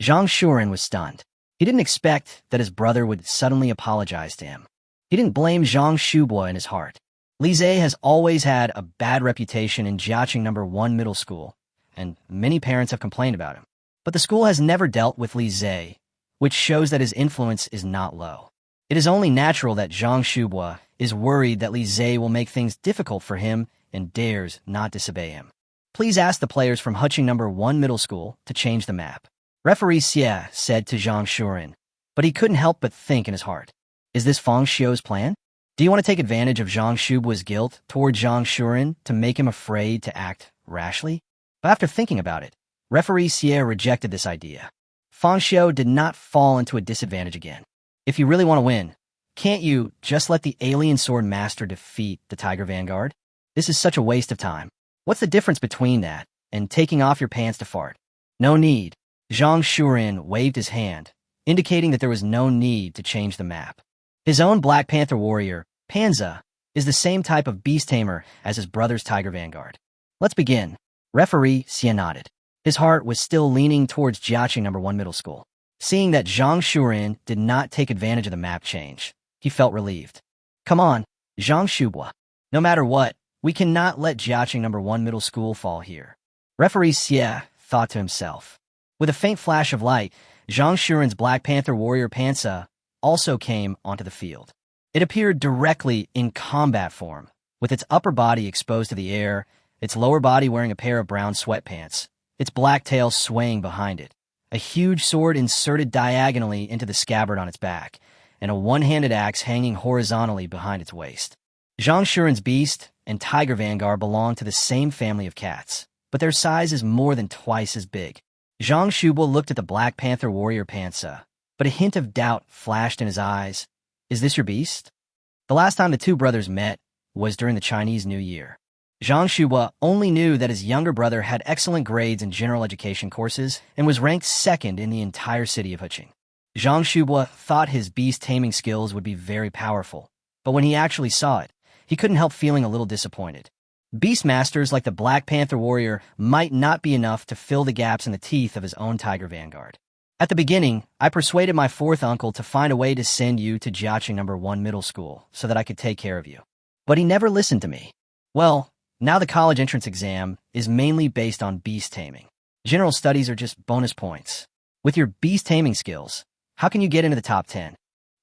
Speaker 1: Zhang Shuren was stunned. He didn't expect that his brother would suddenly apologize to him. He didn't blame Zhang Shubua in his heart. Li Zhe has always had a bad reputation in Jiaqing No. 1 Middle School, and many parents have complained about him. But the school has never dealt with Li Zhe, which shows that his influence is not low. It is only natural that Zhang Shubua is worried that Li Zhe will make things difficult for him and dares not disobey him. "Please ask the players from Huqing No. 1 Middle School to change the map," Referee Xie said to Zhang Shuren, but he couldn't help but think in his heart, "Is this Fang Xiu's plan? Do you want to take advantage of Zhang Shubua's guilt toward Zhang Shuren to make him afraid to act rashly?" But after thinking about it, Referee Xie rejected this idea. Fang Xiu did not fall into a disadvantage again. If you really want to win, can't you just let the alien sword master defeat the Tiger Vanguard? This is such a waste of time. What's the difference between that and taking off your pants to fart? No need. Zhang Shuren waved his hand, indicating that there was no need to change the map. His own Black Panther warrior, Panza, is the same type of beast tamer as his brother's Tiger Vanguard. "Let's begin." Referee Xie nodded. His heart was still leaning towards Jiaqing No. 1 Middle School. Seeing that Zhang Shuren did not take advantage of the map change, he felt relieved. "Come on, Zhang Shubua. No matter what, we cannot let Jiaqing No. 1 Middle School fall here." Referee Xie thought to himself. With a faint flash of light, Zhang Shuren's Black Panther warrior Panza also came onto the field. It appeared directly in combat form, with its upper body exposed to the air, its lower body wearing a pair of brown sweatpants, its black tail swaying behind it, a huge sword inserted diagonally into the scabbard on its back, and a one-handed axe hanging horizontally behind its waist. Zhang Shuren's beast and Tiger Vanguard belong to the same family of cats, but their size is more than twice as big. Zhang Shubua looked at the Black Panther warrior Panza, but a hint of doubt flashed in his eyes. "Is this your beast?" The last time the two brothers met was during the Chinese New Year. Zhang Shubua only knew that his younger brother had excellent grades in general education courses and was ranked second in the entire city of Huqing. Zhang Shubua thought his beast-taming skills would be very powerful, but when he actually saw it, he couldn't help feeling a little disappointed. Beastmasters like the Black Panther warrior might not be enough to fill the gaps in the teeth of his own Tiger Vanguard. "At the beginning, I persuaded my fourth uncle to find a way to send you to Jiaqing No. 1 Middle School so that I could take care of you. But he never listened to me. Well, now the college entrance exam is mainly based on beast taming. General studies are just bonus points. With your beast taming skills, how can you get into the top 10?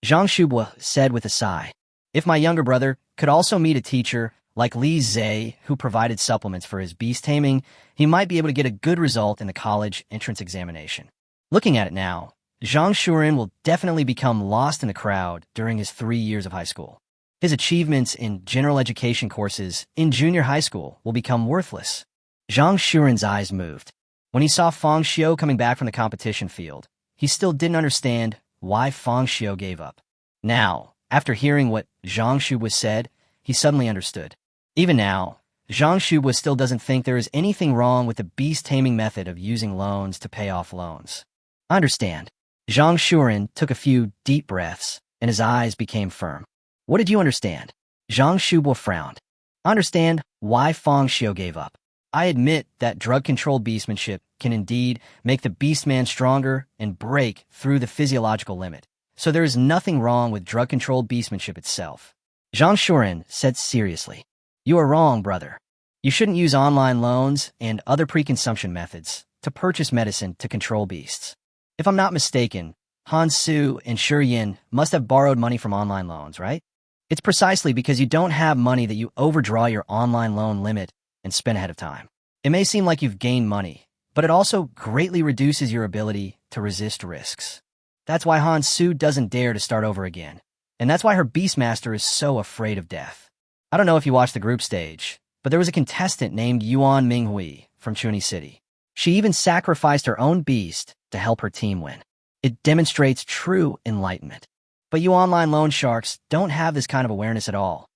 Speaker 1: Zhang Shubua said with a sigh. "If my younger brother could also meet a teacher like Li Zhe, who provided supplements for his beast taming, he might be able to get a good result in the college entrance examination." Looking at it now, Zhang Shuren will definitely become lost in the crowd during his 3 years of high school. His achievements in general education courses in junior high school will become worthless. Zhang Shuren's eyes moved. When he saw Fang Xiu coming back from the competition field, he still didn't understand why Fang Xiu gave up. Now, after hearing what Zhang Shubua said, he suddenly understood. Even now, Zhang Shubua still doesn't think there is anything wrong with the beast-taming method of using loans to pay off loans. "I understand." Zhang Shuren took a few deep breaths, and his eyes became firm. "What did you understand?" Zhang Shubua frowned. "I understand why Fang Xiu gave up. I admit that drug-controlled beastmanship can indeed make the beastman stronger and break through the physiological limit, so there is nothing wrong with drug-controlled beastmanship itself." Zhang Shuren said seriously. "You are wrong, brother. You shouldn't use online loans and other pre-consumption methods to purchase medicine to control beasts. If I'm not mistaken, Hansu and Shuryin must have borrowed money from online loans, right? It's precisely because you don't have money that you overdraw your online loan limit and spend ahead of time. It may seem like you've gained money, but it also greatly reduces your ability to resist risks. That's why Hansu doesn't dare to start over again. And that's why her Beastmaster is so afraid of death. I don't know if you watched the group stage, but there was a contestant named Yuan Minghui from Chuni City. She even sacrificed her own beast to help her team win. It demonstrates true enlightenment. But you online loan sharks don't have this kind of awareness at all.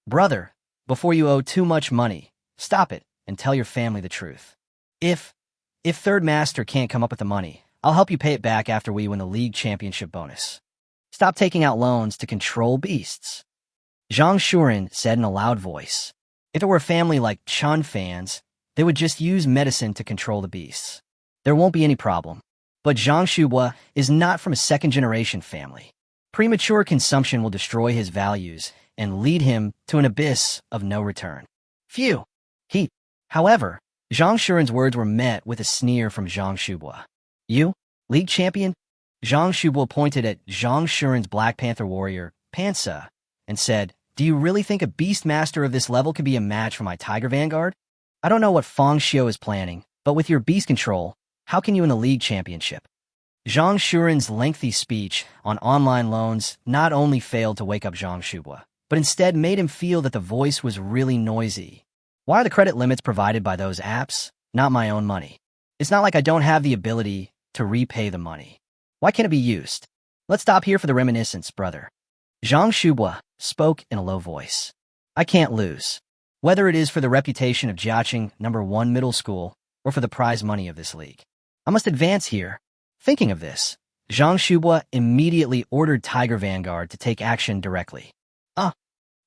Speaker 1: Brother, before you owe too much money, stop it and tell your family the truth. If third master can't come up with the money, I'll help you pay it back after we win the league championship bonus. Stop taking out loans to control beasts. Zhang Shuren said in a loud voice. If it were a family like Chun fans, they would just use medicine to control the beasts. There won't be any problem. But Zhang Shubua is not from a second-generation family. Premature consumption will destroy his values and lead him to an abyss of no return. Phew! However, Zhang Shuren's words were met with a sneer from Zhang Shubua. You, league champion? Zhang Shubua pointed at Zhang Shuren's Black Panther warrior, Pansa, and said, do you really think a beast master of this level could be a match for my Tiger Vanguard? I don't know what Fang Xiu is planning, but with your beast control, how can you win the league championship? Zhang Shuren's lengthy speech on online loans not only failed to wake up Zhang Shubua, but instead made him feel that the voice was really noisy. Why are the credit limits provided by those apps, not my own money? It's not like I don't have the ability to repay the money. Why can't it be used? Let's stop here for the reminiscence, brother. Zhang Shubua spoke in a low voice. I can't lose. Whether it is for the reputation of Jiaqing #1 middle school or for the prize money of this league. I must advance here. Thinking of this, Zhang Shubua immediately ordered Tiger Vanguard to take action directly.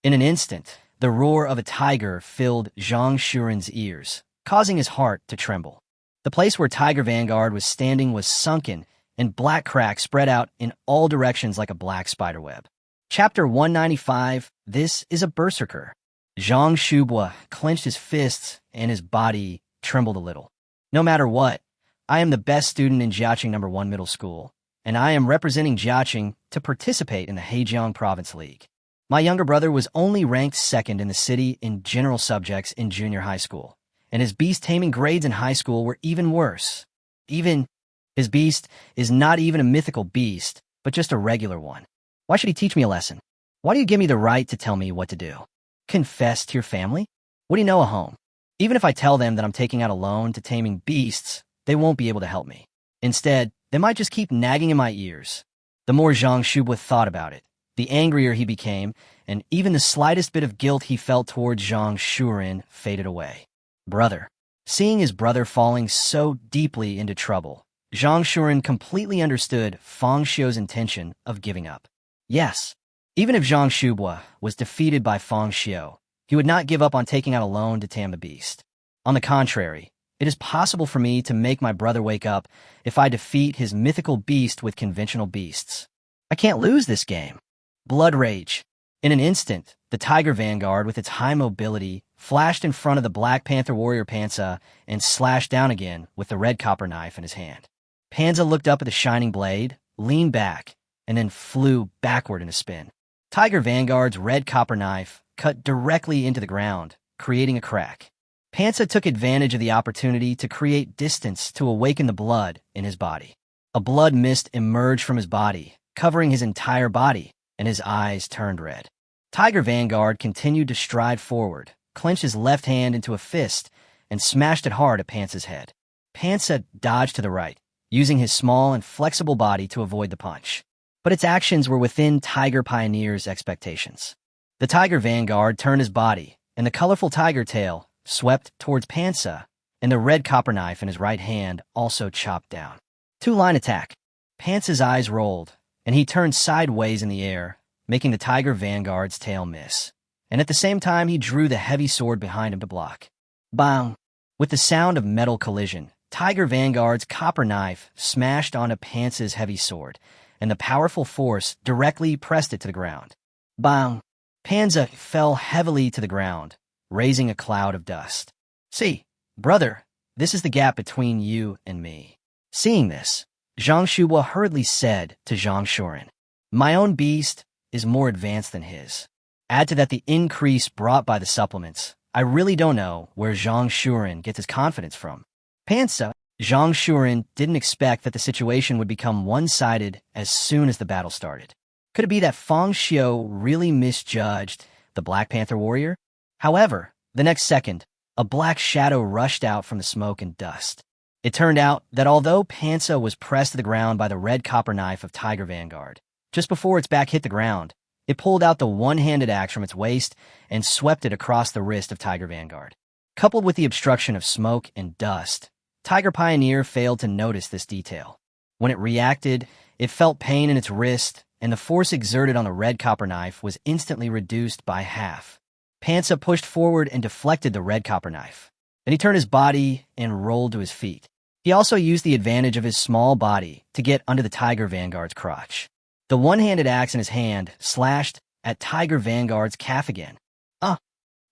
Speaker 1: In an instant, the roar of a tiger filled Zhang Shuren's ears, causing his heart to tremble. The place where Tiger Vanguard was standing was sunken, and black cracks spread out in all directions like a black spiderweb. Chapter 195, This is a Berserker. Zhang Shubua clenched his fists and his body trembled a little. No matter what, I am the best student in Jiaqing #1 middle school, and I am representing Jiaqing to participate in the Heijiang Province League. My younger brother was only ranked second in the city in general subjects in junior high school, and his beast-taming grades in high school were even worse. His beast is not even a mythical beast, but just a regular one. Why should he teach me a lesson? Why do you give me the right to tell me what to do? Confess to your family? What do you know of home? Even if I tell them that I'm taking out a loan to taming beasts, they won't be able to help me. Instead, they might just keep nagging in my ears. The more Zhang Shubua thought about it, the angrier he became, and even the slightest bit of guilt he felt towards Zhang Shuren faded away. Brother. Seeing his brother falling so deeply into trouble, Zhang Shuren completely understood Fang Xiu's intention of giving up. Yes, even if Zhang Shubua was defeated by Fang Xiu, he would not give up on taking out a loan to tame the beast. On the contrary, it is possible for me to make my brother wake up if I defeat his mythical beast with conventional beasts. I can't lose this game. Blood rage. In an instant, the Tiger Vanguard, with its high mobility, flashed in front of the Black Panther warrior Pansa and slashed down again with the red copper knife in his hand. Pansa looked up at the shining blade, leaned back, and then flew backward in a spin. Tiger Vanguard's red copper knife cut directly into the ground, creating a crack. Pansa took advantage of the opportunity to create distance to awaken the blood in his body. A blood mist emerged from his body, covering his entire body, and his eyes turned red. Tiger Vanguard continued to stride forward, clenched his left hand into a fist, and smashed it hard at Pansa's head. Pansa dodged to the right, using his small and flexible body to avoid the punch. But its actions were within Tiger Pioneer's expectations. The Tiger Vanguard turned his body, and the colorful tiger tail swept towards Pansa, and the red copper knife in his right hand also chopped down. Two-line attack. Pansa's eyes rolled, and he turned sideways in the air, making the Tiger Vanguard's tail miss. And at the same time, he drew the heavy sword behind him to block. Bang! With the sound of metal collision, Tiger Vanguard's copper knife smashed onto Pansa's heavy sword, and the powerful force directly pressed it to the ground. Bang! Pansa fell heavily to the ground, raising a cloud of dust. See, brother, this is the gap between you and me. Seeing this, Zhang Shubo hurriedly said to Zhang Shuren. My own beast is more advanced than his. Add to that the increase brought by the supplements. I really don't know where Zhang Shuren gets his confidence from. Pansa, Zhang Shuren didn't expect that the situation would become one-sided as soon as the battle started. Could it be that Fang Xiu really misjudged the Black Panther warrior? However, the next second, a black shadow rushed out from the smoke and dust. It turned out that although Pansa was pressed to the ground by the red copper knife of Tiger Vanguard, just before its back hit the ground, it pulled out the one-handed axe from its waist and swept it across the wrist of Tiger Vanguard. Coupled with the obstruction of smoke and dust, Tiger Pioneer failed to notice this detail. When it reacted, it felt pain in its wrist, and the force exerted on the red copper knife was instantly reduced by half. Pansa pushed forward and deflected the red copper knife. Then he turned his body and rolled to his feet. He also used the advantage of his small body to get under the Tiger Vanguard's crotch. The one-handed axe in his hand slashed at Tiger Vanguard's calf again.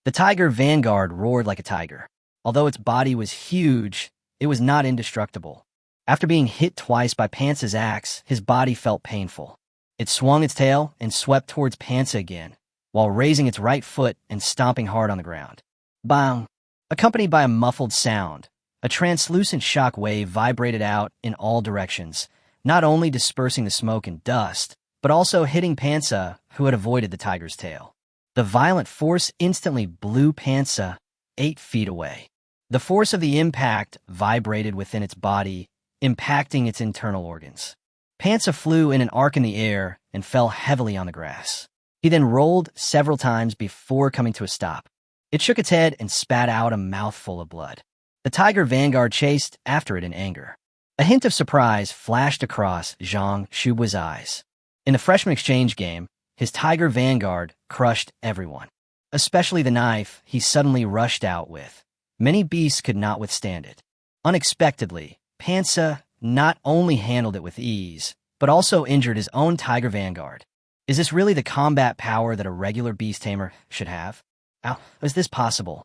Speaker 1: The Tiger Vanguard roared like a tiger. Although its body was huge, it was not indestructible. After being hit twice by Pansa's axe, his body felt painful. It swung its tail and swept towards Pansa again, while raising its right foot and stomping hard on the ground. Bang! Accompanied by a muffled sound, a translucent shock wave vibrated out in all directions, not only dispersing the smoke and dust, but also hitting Pansa, who had avoided the tiger's tail. The violent force instantly blew Pansa 8 feet away. The force of the impact vibrated within its body, impacting its internal organs. Pansa flew in an arc in the air and fell heavily on the grass. He then rolled several times before coming to a stop. It shook its head and spat out a mouthful of blood. The Tiger Vanguard chased after it in anger. A hint of surprise flashed across Zhang Shubo's eyes. In the freshman exchange game, his Tiger Vanguard crushed everyone, especially the knife he suddenly rushed out with. Many beasts could not withstand it. Unexpectedly, Pansa not only handled it with ease, but also injured his own Tiger Vanguard. Is this really the combat power that a regular beast tamer should have? How is this possible?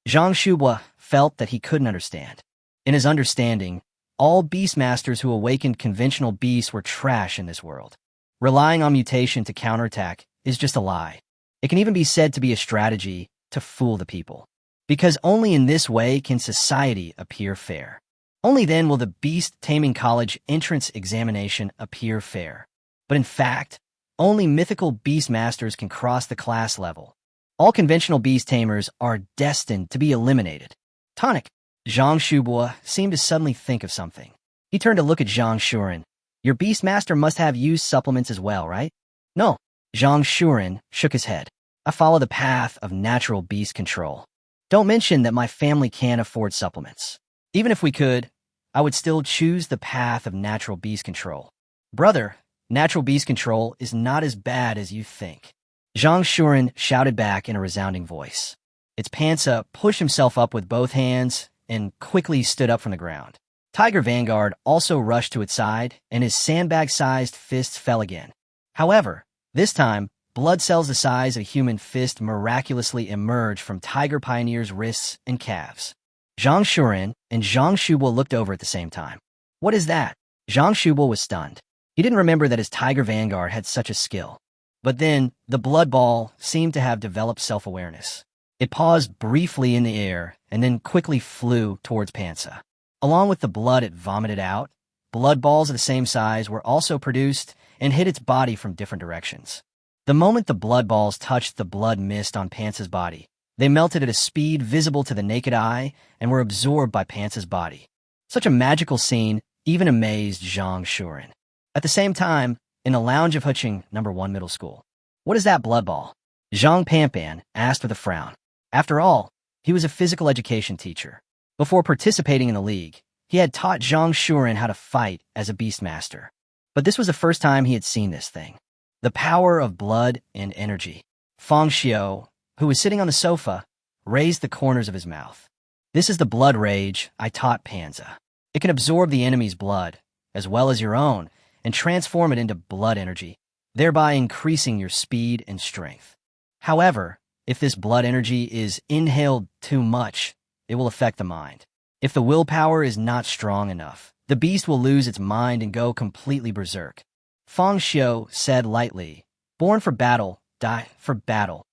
Speaker 1: Zhang Shubo felt that he couldn't understand. In his understanding, all beastmasters who awakened conventional beasts were trash in this world. Relying on mutation to counterattack is just a lie. It can even be said to be a strategy to fool the people. Because only in this way can society appear fair. Only then will the Beast-Taming College entrance examination appear fair. But in fact, only mythical beastmasters can cross the class level. All conventional beast tamers are destined to be eliminated. Tonic. Zhang Shubo seemed to suddenly think of something. He turned to look at Zhang Shuren. Your beastmaster must have used supplements as well, right? No. Zhang Shuren shook his head. I follow the path of natural beast control. Don't mention that my family can't afford supplements. Even if we could, I would still choose the path of natural beast control. Brother, natural beast control is not as bad as you think. Zhang Shuren shouted back in a resounding voice. Its Pansa pushed himself up with both hands and quickly stood up from the ground. Tiger Vanguard also rushed to its side, and his sandbag-sized fists fell again. However, this time, blood cells the size of a human fist miraculously emerged from Tiger Pioneer's wrists and calves. Zhang Shuren and Zhang Shubo looked over at the same time. What is that? Zhang Shubo was stunned. He didn't remember that his Tiger Vanguard had such a skill. But then, the blood ball seemed to have developed self-awareness. It paused briefly in the air and then quickly flew towards Pansa. Along with the blood it vomited out, blood balls of the same size were also produced and hit its body from different directions. The moment the blood balls touched the blood mist on Pansa's body, they melted at a speed visible to the naked eye and were absorbed by Pansa's body. Such a magical scene even amazed Zhang Shuren. At the same time, in the lounge of Huching No. 1 Middle School. What is that blood ball? Zhang Pampan asked with a frown. After all, he was a physical education teacher. Before participating in the league, he had taught Zhang Shuren how to fight as a beastmaster. But this was the first time he had seen this thing. The power of blood and energy. Fang Xiu, who was sitting on the sofa, raised the corners of his mouth. This is the blood rage I taught Pansa. It can absorb the enemy's blood, as well as your own, and transform it into blood energy, thereby increasing your speed and strength. However, if this blood energy is inhaled too much, it will affect the mind. If the willpower is not strong enough, The beast will lose its mind and go completely berserk. Fang Xiu said lightly, "Born for battle, die for battle."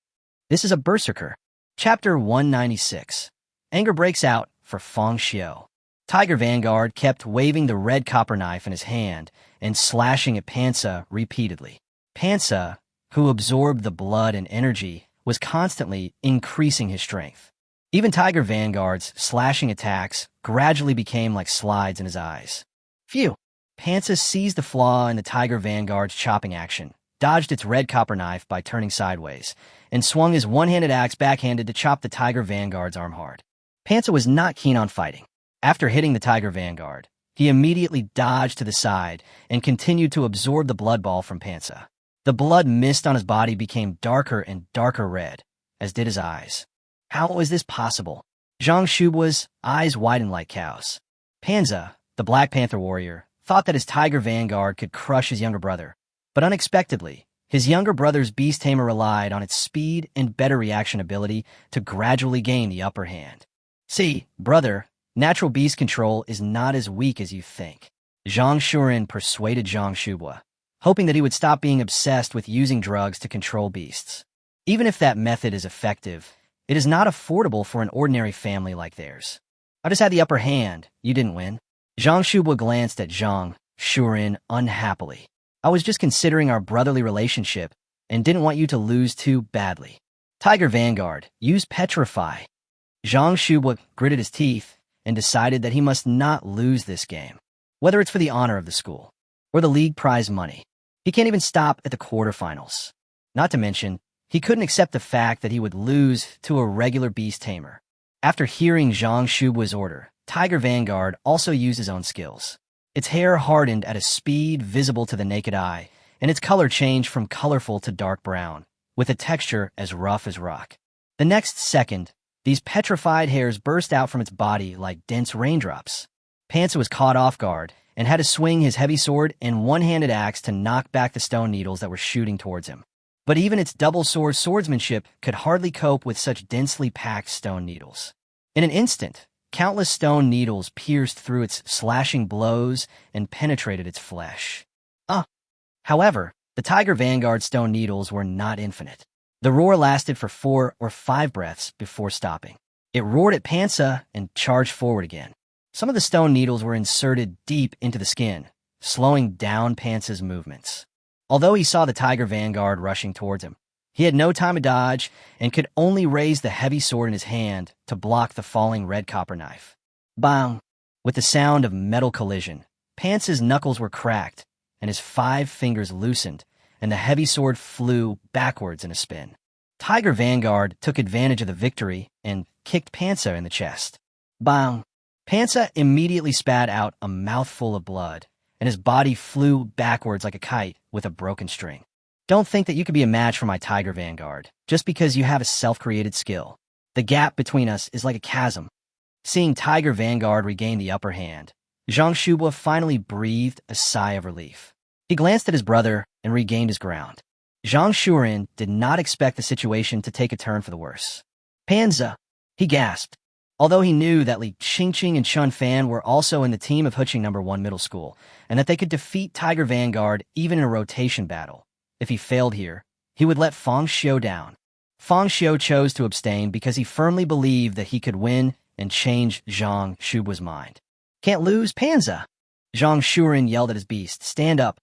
Speaker 1: This is a berserker. Chapter 196. Anger breaks out for Fang Xiu. Tiger Vanguard kept waving the red copper knife in his hand and slashing at Pansa repeatedly. Pansa, who absorbed the blood and energy, was constantly increasing his strength. Even Tiger Vanguard's slashing attacks gradually became like slides in his eyes. Phew! Pansa seized the flaw in the Tiger Vanguard's chopping action, dodged its red copper knife by turning sideways, and swung his one-handed axe backhanded to chop the Tiger Vanguard's arm hard. Pansa was not keen on fighting. After hitting the Tiger Vanguard, he immediately dodged to the side and continued to absorb the blood ball from Pansa. The blood mist on his body became darker and darker red, as did his eyes. How was this possible? Zhang Shubua's eyes widened like cows. Pansa, the Black Panther warrior, thought that his Tiger Vanguard could crush his younger brother. But unexpectedly, his younger brother's Beast-Tamer relied on its speed and better reaction ability to gradually gain the upper hand. "See, brother, natural beast control is not as weak as you think." Zhang Shuren persuaded Zhang Shubua, hoping that he would stop being obsessed with using drugs to control beasts. Even if that method is effective, it is not affordable for an ordinary family like theirs. "I just had the upper hand. You didn't win." Zhang Shubua glanced at Zhang Shuren unhappily. "I was just considering our brotherly relationship and didn't want you to lose too badly." Tiger Vanguard, use Petrify. Zhang Shubua gritted his teeth and decided that he must not lose this game, whether it's for the honor of the school or the league prize money. He can't even stop at the quarterfinals. Not to mention, he couldn't accept the fact that he would lose to a regular beast tamer. After hearing Zhang Shubua's order, Tiger Vanguard also used his own skills. Its hair hardened at a speed visible to the naked eye, and its color changed from colorful to dark brown, with a texture as rough as rock. The next second, these petrified hairs burst out from its body like dense raindrops. Pansa was caught off guard and had to swing his heavy sword and one-handed axe to knock back the stone needles that were shooting towards him. But even its double-sword swordsmanship could hardly cope with such densely packed stone needles. In an instant, countless stone needles pierced through its slashing blows and penetrated its flesh. However, the Tiger Vanguard stone needles were not infinite. The roar lasted for 4 or 5 breaths before stopping. It roared at Pansa and charged forward again. Some of the stone needles were inserted deep into the skin, slowing down Pansa's movements. Although he saw the Tiger Vanguard rushing towards him, he had no time to dodge and could only raise the heavy sword in his hand to block the falling red copper knife. Bang! With the sound of metal collision, Pansa's knuckles were cracked and his 5 fingers loosened, and the heavy sword flew backwards in a spin. Tiger Vanguard took advantage of the victory and kicked Pansa in the chest. Bang! Pansa immediately spat out a mouthful of blood, and his body flew backwards like a kite with a broken string. "Don't think that you could be a match for my Tiger Vanguard, just because you have a self-created skill. The gap between us is like a chasm." Seeing Tiger Vanguard regain the upper hand, Zhang Shubua finally breathed a sigh of relief. He glanced at his brother and regained his ground. Zhang Shuren did not expect the situation to take a turn for the worse. "Pansa," he gasped. Although he knew that Li Qingqing and Chun Fan were also in the team of Huqing No. 1 Middle School, and that they could defeat Tiger Vanguard even in a rotation battle, if he failed here, he would let Fang Xiu down. Fang Xiu chose to abstain because he firmly believed that he could win and change Zhang Shubua's mind. "Can't lose, Pansa!" Zhang Shuren yelled at his beast. "Stand up."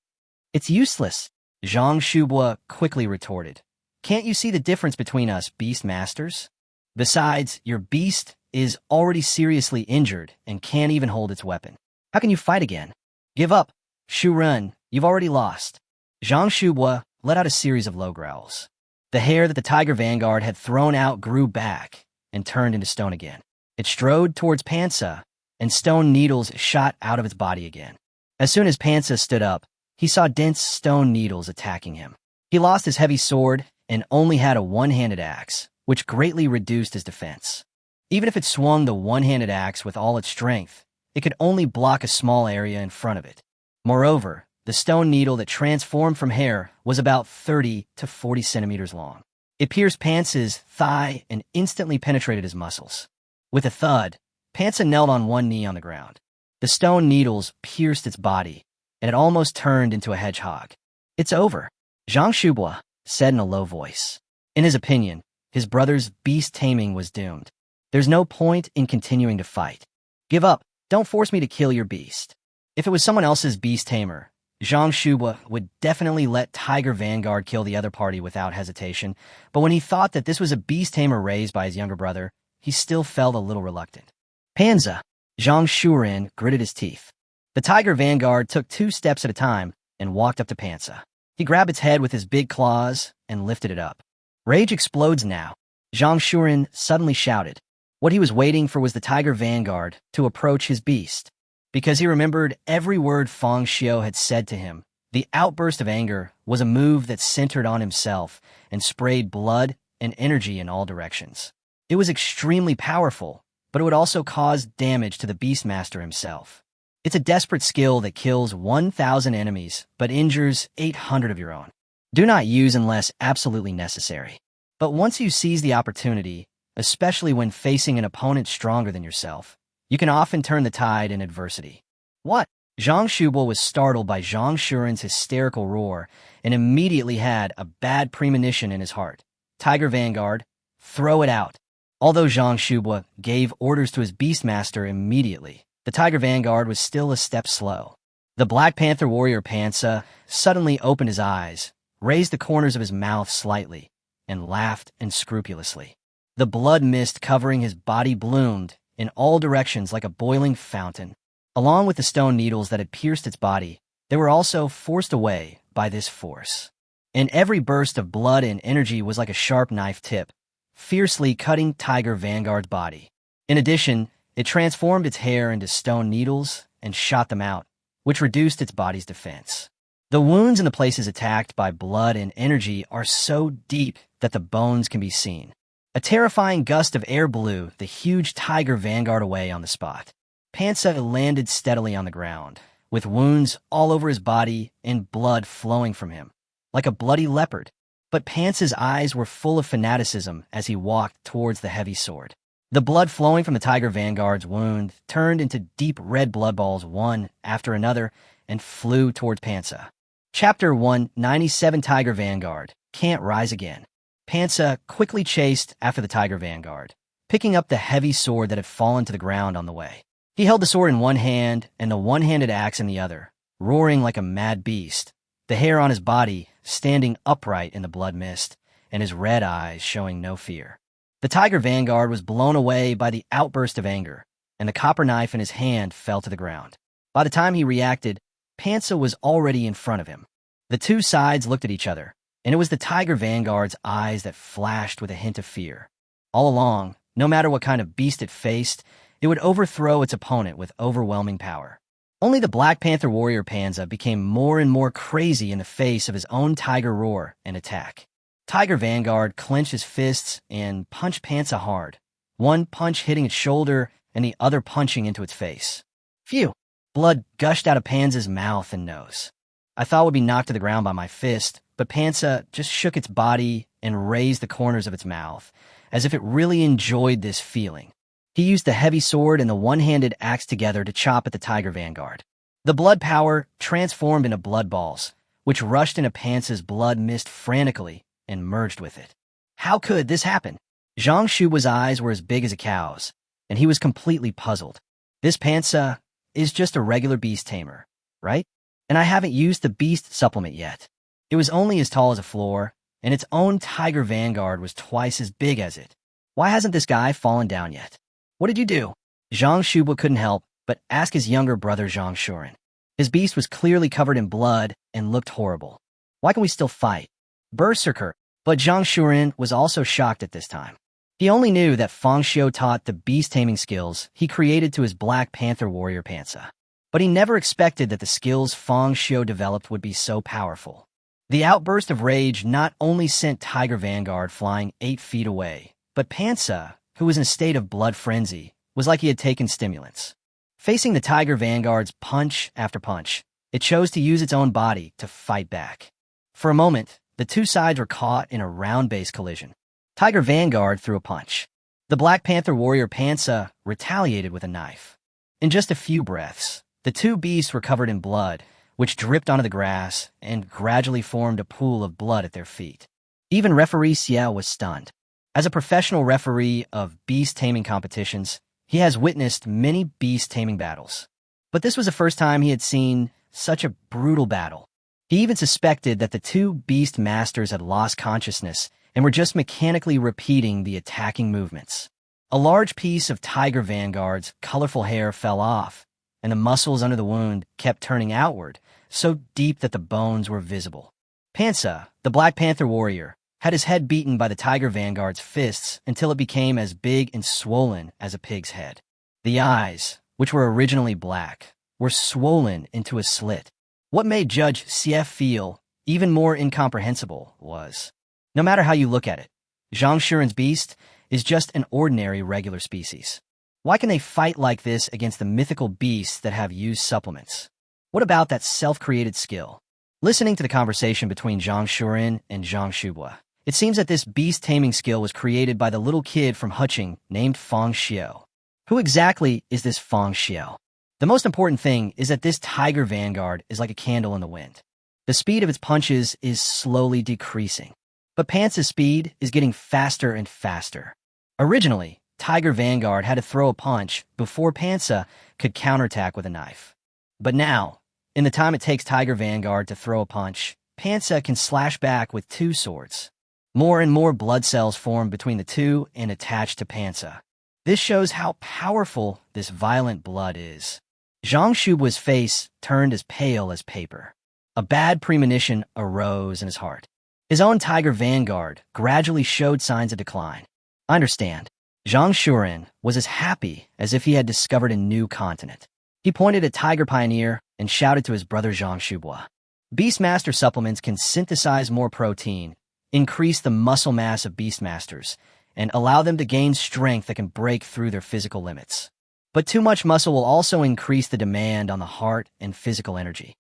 Speaker 1: "It's useless," Zhang Shubua quickly retorted. "Can't you see the difference between us, beast masters? Besides, your beast is already seriously injured and can't even hold its weapon. How can you fight again? Give up. Shuren, you've already lost." Zhang Shubua let out a series of low growls. The hair that the Tiger Vanguard had thrown out grew back and turned into stone again. It strode towards Pansa, and stone needles shot out of its body again. As soon as Pansa stood up, he saw dense stone needles attacking him. He lost his heavy sword and only had a one-handed axe, which greatly reduced his defense. Even if it swung the one-handed axe with all its strength, it could only block a small area in front of it. Moreover, the stone needle that transformed from hair was about 30 to 40 centimeters long. It pierced Pansa's thigh and instantly penetrated his muscles. With a thud, Pansa knelt on one knee on the ground. The stone needles pierced its body, and it almost turned into a hedgehog. "It's over," Zhang Shubua said in a low voice. In his opinion, his brother's beast-taming was doomed. "There's no point in continuing to fight. Give up. Don't force me to kill your beast." If it was someone else's beast-tamer, Zhang Shubua would definitely let Tiger Vanguard kill the other party without hesitation, but when he thought that this was a beast-tamer raised by his younger brother, he still felt a little reluctant. "Panza," Zhang Shuren gritted his teeth. The Tiger Vanguard took 2 steps at a time and walked up to Panza. He grabbed its head with his big claws and lifted it up. "Rage explodes now," Zhang Shuren suddenly shouted. What he was waiting for was the Tiger Vanguard to approach his beast. Because he remembered every word Fang Xiu had said to him, the outburst of anger was a move that centered on himself and sprayed blood and energy in all directions. It was extremely powerful, but it would also cause damage to the Beastmaster himself. It's a desperate skill that kills 1,000 enemies, but injures 800 of your own. Do not use unless absolutely necessary. But once you seize the opportunity, especially when facing an opponent stronger than yourself, you can often turn the tide in adversity. "What?" Zhang Shubua was startled by Zhang Shuren's hysterical roar and immediately had a bad premonition in his heart. "Tiger Vanguard, throw it out." Although Zhang Shubua gave orders to his Beastmaster immediately, the Tiger Vanguard was still a step slow. The Black Panther warrior Panza suddenly opened his eyes, raised the corners of his mouth slightly, and laughed unscrupulously. The blood mist covering his body bloomed in all directions like a boiling fountain. Along with the stone needles that had pierced its body, they were also forced away by this force. And every burst of blood and energy was like a sharp knife tip, fiercely cutting Tiger Vanguard's body. In addition, it transformed its hair into stone needles and shot them out, which reduced its body's defense. The wounds in the places attacked by blood and energy are so deep that the bones can be seen. A terrifying gust of air blew the huge Tiger Vanguard away on the spot. Panza landed steadily on the ground, with wounds all over his body and blood flowing from him, like a bloody leopard. But Panza's eyes were full of fanaticism as he walked towards the heavy sword. The blood flowing from the Tiger Vanguard's wound turned into deep red blood balls one after another and flew towards Panza. Chapter 197 Tiger Vanguard Can't Rise Again. Panza quickly chased after the Tiger Vanguard, picking up the heavy sword that had fallen to the ground on the way. He held the sword in one hand and the one-handed axe in the other, roaring like a mad beast, the hair on his body standing upright in the blood mist, and his red eyes showing no fear. The Tiger Vanguard was blown away by the outburst of anger, and the copper knife in his hand fell to the ground. By the time he reacted, Panza was already in front of him. The two sides looked at each other, and it was the Tiger Vanguard's eyes that flashed with a hint of fear. All along, no matter what kind of beast it faced, it would overthrow its opponent with overwhelming power. Only the Black Panther warrior Panza became more and more crazy in the face of his own tiger roar and attack. Tiger Vanguard clenched his fists and punched Panza hard, one punch hitting its shoulder and the other punching into its face. Phew! Blood gushed out of Panza's mouth and nose. I thought it would be knocked to the ground by my fist, but Panza just shook its body and raised the corners of its mouth, as if it really enjoyed this feeling. He used the heavy sword and the one-handed axe together to chop at the Tiger Vanguard. The blood power transformed into blood balls, which rushed into Panza's blood mist frantically and merged with it. How could this happen? Zhang Shubua's eyes were as big as a cow's, and he was completely puzzled. This Panza is just a regular beast tamer, right? And I haven't used the beast supplement yet. It was only as tall as a floor, and its own Tiger Vanguard was twice as big as it. Why hasn't this guy fallen down yet? What did you do? Zhang Shubua couldn't help but ask his younger brother Zhang Shuren. His beast was clearly covered in blood and looked horrible. Why can we still fight? Berserker! But Zhang Shuren was also shocked at this time. He only knew that Fang Xiu taught the beast-taming skills he created to his Black Panther warrior Panza. But he never expected that the skills Fang Xiu developed would be so powerful. The outburst of rage not only sent Tiger Vanguard flying 8 feet away, but Panza, who was in a state of blood frenzy, was like he had taken stimulants. Facing the Tiger Vanguard's punch after punch, it chose to use its own body to fight back. For a moment, the two sides were caught in a round-based collision. Tiger Vanguard threw a punch. The Black Panther warrior Panza retaliated with a knife. In just a few breaths, the two beasts were covered in blood, which dripped onto the grass and gradually formed a pool of blood at their feet. Even referee Xiao was stunned. As a professional referee of beast-taming competitions, he has witnessed many beast-taming battles. But this was the first time he had seen such a brutal battle. He even suspected that the two beast masters had lost consciousness and were just mechanically repeating the attacking movements. A large piece of Tiger Vanguard's colorful hair fell off, and the muscles under the wound kept turning outward, so deep that the bones were visible. Pansa, the Black Panther warrior, had his head beaten by the Tiger Vanguard's fists until it became as big and swollen as a pig's head. The eyes, which were originally black, were swollen into a slit. What made Judge CF feel even more incomprehensible was, no matter how you look at it, Zhang Shuren's beast is just an ordinary regular species. Why can they fight like this against the mythical beasts that have used supplements? What about that self-created skill? Listening to the conversation between Zhang Shuren and Zhang Shubua, it seems that this beast-taming skill was created by the little kid from Huqing named Fang Xiu. Who exactly is this Fang Xiu? The most important thing is that this Tiger Vanguard is like a candle in the wind. The speed of its punches is slowly decreasing, but Pansa's speed is getting faster and faster. Originally, Tiger Vanguard had to throw a punch before Pansa could counterattack with a knife. But now, in the time it takes Tiger Vanguard to throw a punch, Pansa can slash back with two swords. More and more blood cells form between the two and attach to Pansa. This shows how powerful this violent blood is. Zhang Shubua's face turned as pale as paper. A bad premonition arose in his heart. His own Tiger Vanguard gradually showed signs of decline. I understand. Zhang Shuren was as happy as if he had discovered a new continent. He pointed at Tiger Pioneer and shouted to his brother Zhang Shubua. Beastmaster supplements can synthesize more protein, increase the muscle mass of Beastmasters, and allow them to gain strength that can break through their physical limits. But too much muscle will also increase the demand on the heart and physical energy.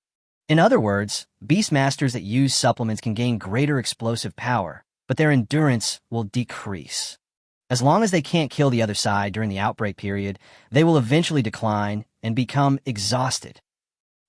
Speaker 1: In other words, Beastmasters that use supplements can gain greater explosive power, but their endurance will decrease. As long as they can't kill the other side during the outbreak period, they will eventually decline and become exhausted.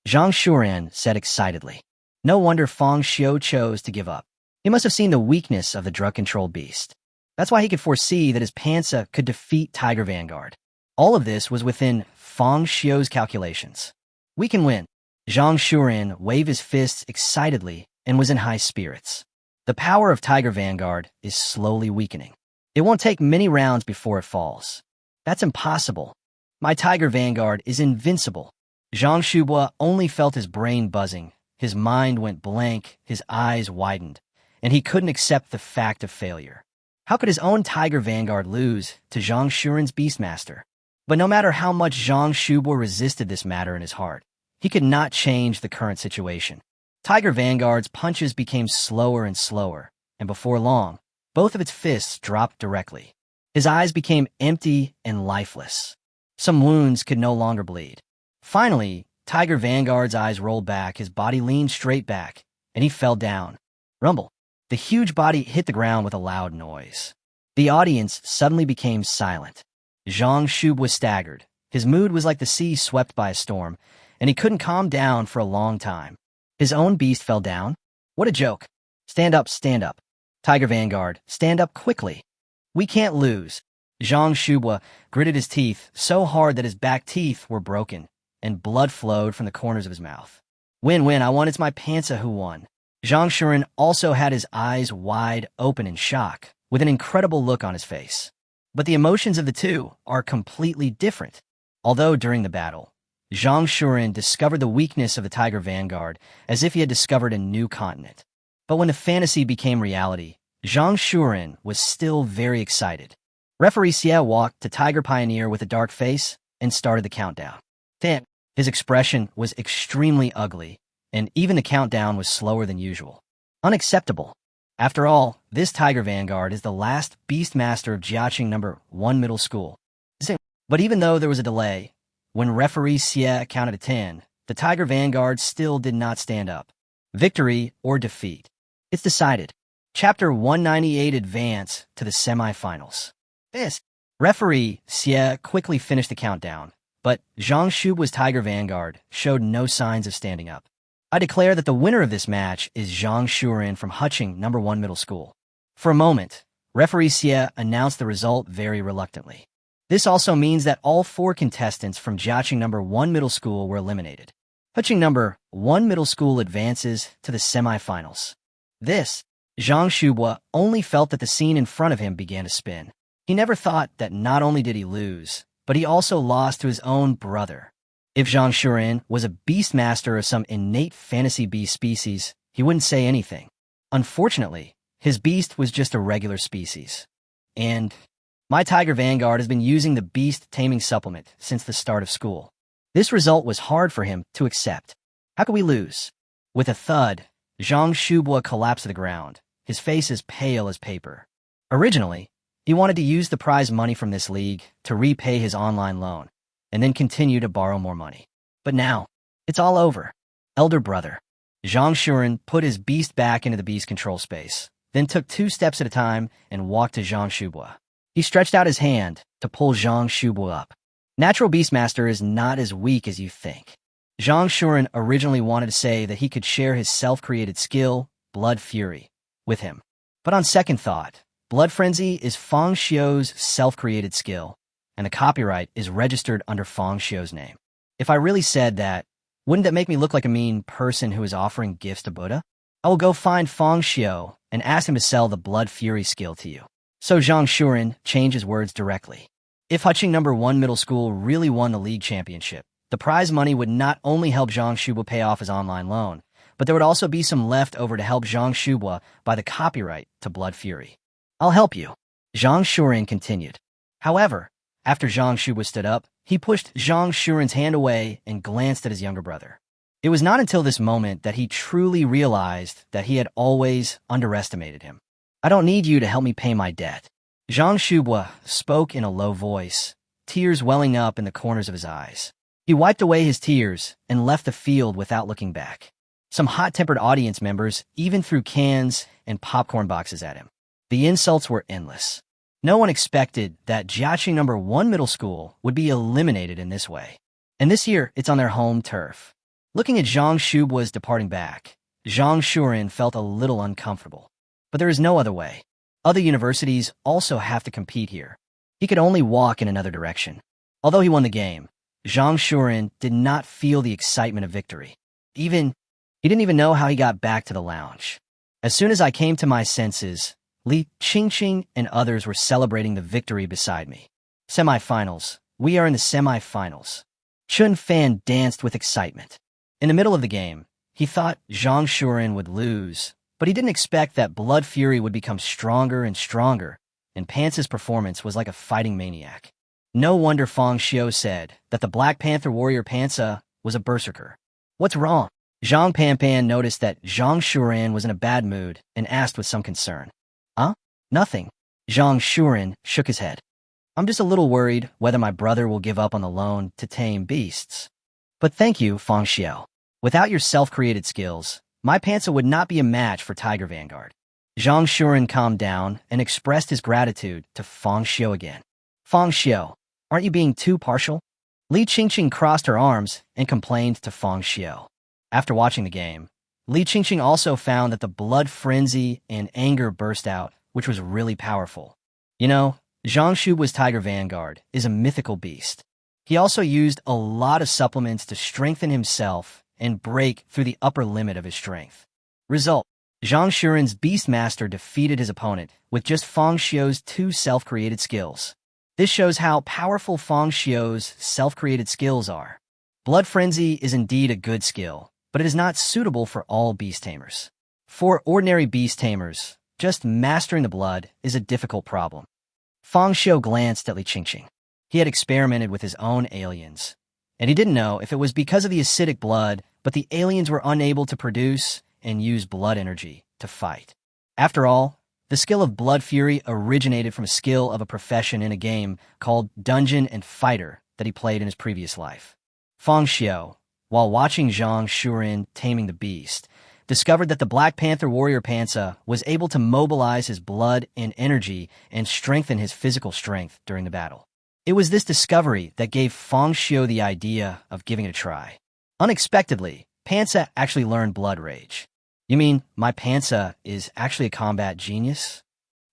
Speaker 1: Zhang Shuren said excitedly. No wonder Fang Xiu chose to give up. He must have seen the weakness of the drug-controlled beast. That's why he could foresee that his Pansa could defeat Tiger Vanguard. All of this was within Fang Xiu's calculations. We can win. Zhang Shuren waved his fists excitedly and was in high spirits. The power of Tiger Vanguard is slowly weakening. It won't take many rounds before it falls. That's impossible. My Tiger Vanguard is invincible. Zhang Shubua only felt his brain buzzing. His mind went blank, his eyes widened, and he couldn't accept the fact of failure. How could his own Tiger Vanguard lose to Zhang Shuren's Beastmaster? But no matter how much Zhang Shubua resisted this matter in his heart, he could not change the current situation. Tiger Vanguard's punches became slower and slower, and before long, both of its fists dropped directly. His eyes became empty and lifeless. Some wounds could no longer bleed. Finally, Tiger Vanguard's eyes rolled back, his body leaned straight back, and he fell down. Rumble. The huge body hit the ground with a loud noise. The audience suddenly became silent. Zhang Shub was staggered. His mood was like the sea swept by a storm, and he couldn't calm down for a long time. His own beast fell down? What a joke. Stand up, stand up. Tiger Vanguard, stand up quickly. We can't lose. Zhang Shubua gritted his teeth so hard that his back teeth were broken, and blood flowed from the corners of his mouth. Win, I won. It's my Pansa who won. Zhang Shuren also had his eyes wide open in shock, with an incredible look on his face. But the emotions of the two are completely different. Although during the battle, Zhang Shuren discovered the weakness of the Tiger Vanguard as if he had discovered a new continent. But when the fantasy became reality, Zhang Shuren was still very excited. Referee Xie walked to Tiger Pioneer with a dark face and started the countdown. Damn, his expression was extremely ugly, and even the countdown was slower than usual. Unacceptable. After all, this Tiger Vanguard is the last Beastmaster of Jiaqing No. 1 Middle School. But even though there was a delay, when referee Xie counted to 10, the Tiger Vanguard still did not stand up. Victory or defeat. It's decided. Chapter 198 Advance to the semifinals. Referee Xie quickly finished the countdown, But Zhang Shubua's Tiger Vanguard showed no signs of standing up. I declare that the winner of this match is Zhang Shuren from Huching No. 1 Middle School. For a moment, referee Xie announced the result very reluctantly. This also means that all 4 contestants from Jiaqing No. 1 Middle School were eliminated. Huching No. 1 Middle School advances to the semifinals. Zhang Shubua only felt that the scene in front of him began to spin. He never thought that not only did he lose, but he also lost to his own brother. If Zhang Shuren was a beast master of some innate fantasy beast species, he wouldn't say anything. Unfortunately, his beast was just a regular species. And my Tiger Vanguard has been using the Beast-Taming supplement since the start of school. This result was hard for him to accept. How could we lose? With a thud, Zhang Shubua collapsed to the ground, his face as pale as paper. Originally, he wanted to use the prize money from this league to repay his online loan, and then continue to borrow more money. But now, it's all over. Elder brother. Zhang Shuren put his beast back into the beast control space, then took 2 steps at a time and walked to Zhang Shubua. He stretched out his hand to pull Zhang Shubua up. Natural Beastmaster is not as weak as you think. Zhang Shuren originally wanted to say that he could share his self-created skill, Blood Fury, with him. But on second thought, Blood Frenzy is Fang Xiu's self-created skill, and the copyright is registered under Fang Xiu's name. If I really said that, wouldn't that make me look like a mean person who is offering gifts to Buddha? I will go find Fang Xiu and ask him to sell the Blood Fury skill to you. So Zhang Shuren changed his words directly. If Huching No. 1 Middle School really won the league championship, the prize money would not only help Zhang Shubua pay off his online loan, but there would also be some left over to help Zhang Shubua buy the copyright to Blood Fury. I'll help you, Zhang Shuren continued. However, after Zhang Shubua stood up, he pushed Zhang Shuren's hand away and glanced at his younger brother. It was not until this moment that he truly realized that he had always underestimated him. I don't need you to help me pay my debt. Zhang Shubua spoke in a low voice, tears welling up in the corners of his eyes. He wiped away his tears and left the field without looking back. Some hot-tempered audience members even threw cans and popcorn boxes at him. The insults were endless. No one expected that Jiaqing No. 1 Middle School would be eliminated in this way. And this year, it's on their home turf. Looking at Zhang Shubua's departing back, Zhang Shuren felt a little uncomfortable. But there is no other way. Other universities also have to compete here. He could only walk in another direction. Although he won the game, Zhang Shuren did not feel the excitement of victory. He didn't even know how he got back to the lounge. As soon as I came to my senses, Li Qingqing and others were celebrating the victory beside me. Semifinals. We are in the semifinals. Chun Fan danced with excitement. In the middle of the game, he thought Zhang Shuren would lose, but he didn't expect that Blood Fury would become stronger and stronger, and Pance's performance was like a fighting maniac. No wonder Fang Xiu said that the Black Panther warrior Panza was a berserker. What's wrong? Zhang Panpan noticed that Zhang Shuren was in a bad mood and asked with some concern. Huh? Nothing. Zhang Shuren shook his head. I'm just a little worried whether my brother will give up on the loan to tame beasts. But thank you, Fang Xiu. Without your self-created skills, my Panza would not be a match for Tiger Vanguard. Zhang Shuren calmed down and expressed his gratitude to Fang Xiu again. Fang Xiu, aren't you being too partial? Li Qingqing crossed her arms and complained to Fang Xiu. After watching the game, Li Qingqing also found that the blood frenzy and anger burst out, which was really powerful. You know, Zhang Shubua's Tiger Vanguard is a mythical beast. He also used a lot of supplements to strengthen himself and break through the upper limit of his strength. Result: Zhang Shuren's Beastmaster defeated his opponent with just Fang Xiu's 2 self-created skills. This shows how powerful Fang Xiu's self-created skills are. Blood Frenzy is indeed a good skill, but it is not suitable for all beast tamers. For ordinary beast tamers, just mastering the blood is a difficult problem. Fang Xiu glanced at Li Qingqing. He had experimented with his own aliens, and he didn't know if it was because of the acidic blood, but the aliens were unable to produce and use blood energy to fight. After all, the skill of Blood Fury originated from a skill of a profession in a game called Dungeon and Fighter that he played in his previous life. Fang Xiu, while watching Zhang Shuren taming the beast, discovered that the Black Panther warrior Panza was able to mobilize his blood and energy and strengthen his physical strength during the battle. It was this discovery that gave Fang Xiu the idea of giving it a try. Unexpectedly, Pansa actually learned Blood Rage. You mean my Pansa is actually a combat genius?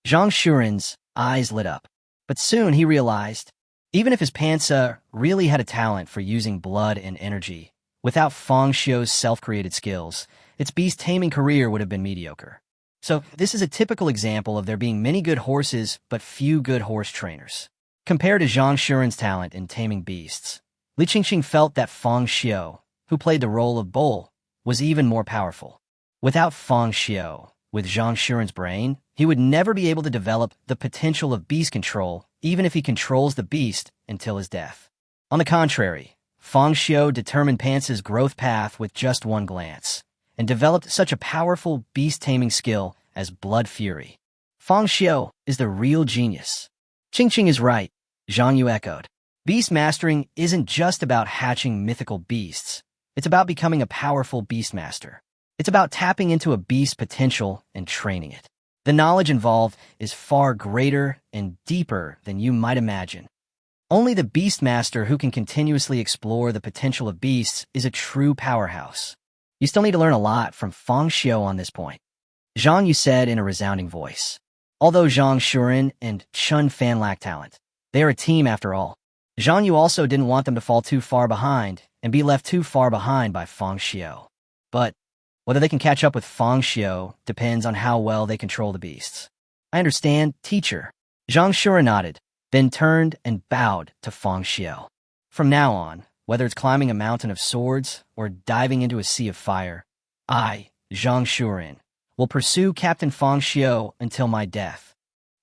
Speaker 1: Zhang Shuren's eyes lit up, but soon he realized, even if his Pansa really had a talent for using blood and energy, without Fang Xiu's self-created skills, its beast-taming career would have been mediocre. So this is a typical example of there being many good horses but few good horse trainers. Compared to Zhang Shuren's talent in taming beasts, Li Qingqing felt that Fang Xiu, who played the role of bull, was even more powerful. Without Fang Xiu, with Zhang Shuren's brain, he would never be able to develop the potential of beast control, even if he controls the beast until his death. On the contrary, Fang Xiu determined Pansa's growth path with just one glance, and developed such a powerful beast-taming skill as Blood Fury. Fang Xiu is the real genius. Qingqing is right, Zhang Yu echoed. Beast mastering isn't just about hatching mythical beasts. It's about becoming a powerful beastmaster. It's about tapping into a beast's potential and training it. The knowledge involved is far greater and deeper than you might imagine. Only the beastmaster who can continuously explore the potential of beasts is a true powerhouse. You still need to learn a lot from Fang Xiu on this point, Zhang Yu said in a resounding voice. Although Zhang Shuren and Chun Fan lack talent, they are a team after all. Zhang Yu also didn't want them to fall too far behind and be left too far behind by Fang Xiu. But whether they can catch up with Fang Xiu depends on how well they control the beasts. I understand, teacher. Zhang Shuren nodded, then turned and bowed to Fang Xiu. From now on, whether it's climbing a mountain of swords or diving into a sea of fire, I, Zhang Shuren, will pursue Captain Fang Xiu until my death.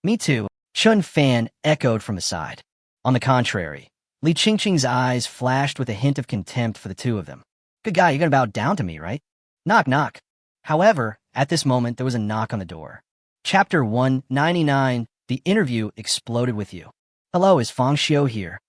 Speaker 1: Me too, Chun Fan echoed from the side. On the contrary, Li Qingqing's eyes flashed with a hint of contempt for the two of them. Good guy, you're gonna bow down to me, right? Knock, knock. However, at this moment, there was a knock on the door. Chapter 199, the interview exploded with you. Hello, is Fang Xiu here?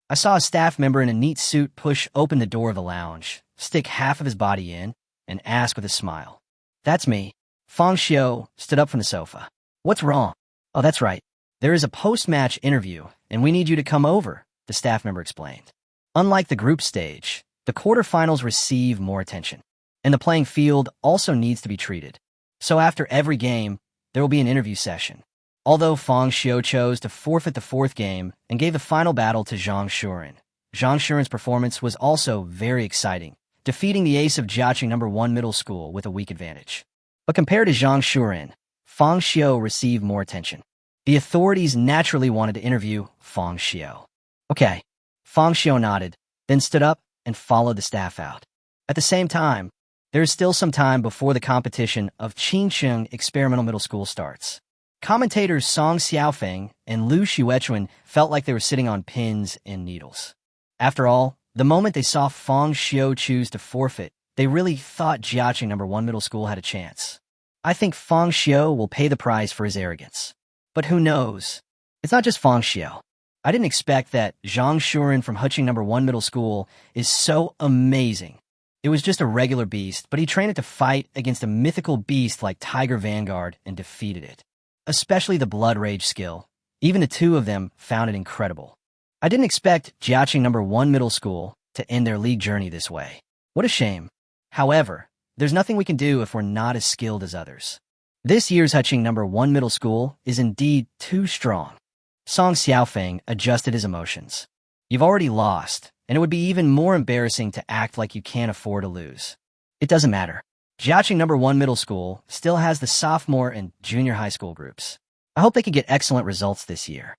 Speaker 1: I saw a staff member in a neat suit push open the door of the lounge, stick half of his body in, and ask with a smile. That's me. Fang Xiu stood up from the sofa. What's wrong? Oh, that's right. There is a post-match interview, and we need you to come over, the staff member explained. Unlike the group stage, the quarterfinals receive more attention, and the playing field also needs to be treated. So after every game, there will be an interview session. Although Fang Xiu chose to forfeit the fourth game and gave the final battle to Zhang Shuren, Zhang Shuren's performance was also very exciting, defeating the ace of Jiaqing No. 1 middle school with a weak advantage. But compared to Zhang Shuren, Fang Xiu received more attention. The authorities naturally wanted to interview Fang Xiu. Okay, Fang Xiu nodded, then stood up and followed the staff out. At the same time, there is still some time before the competition of Qingcheng Experimental Middle School starts. Commentators Song Xiaofeng and Lu Xuechuan felt like they were sitting on pins and needles. After all, the moment they saw Fang Xiu choose to forfeit, they really thought Jiaqing No. 1 middle school had a chance. I think Fang Xiu will pay the price for his arrogance. But who knows? It's not just Fang Xiu. I didn't expect that Zhang Shuren from Huqing No. 1 middle school is so amazing. It was just a regular beast, but he trained it to fight against a mythical beast like Tiger Vanguard and defeated it. Especially the Blood Rage skill. Even the two of them found it incredible. I didn't expect Jiaqing No. 1 middle school to end their league journey this way. What a shame. However, there's nothing we can do if we're not as skilled as others. This year's Huqing No. 1 middle school is indeed too strong. Song Xiaofeng adjusted his emotions. You've already lost, and it would be even more embarrassing to act like you can't afford to lose. It doesn't matter. Jiaqing No. 1 middle school still has the sophomore and junior high school groups. I hope they can get excellent results this year.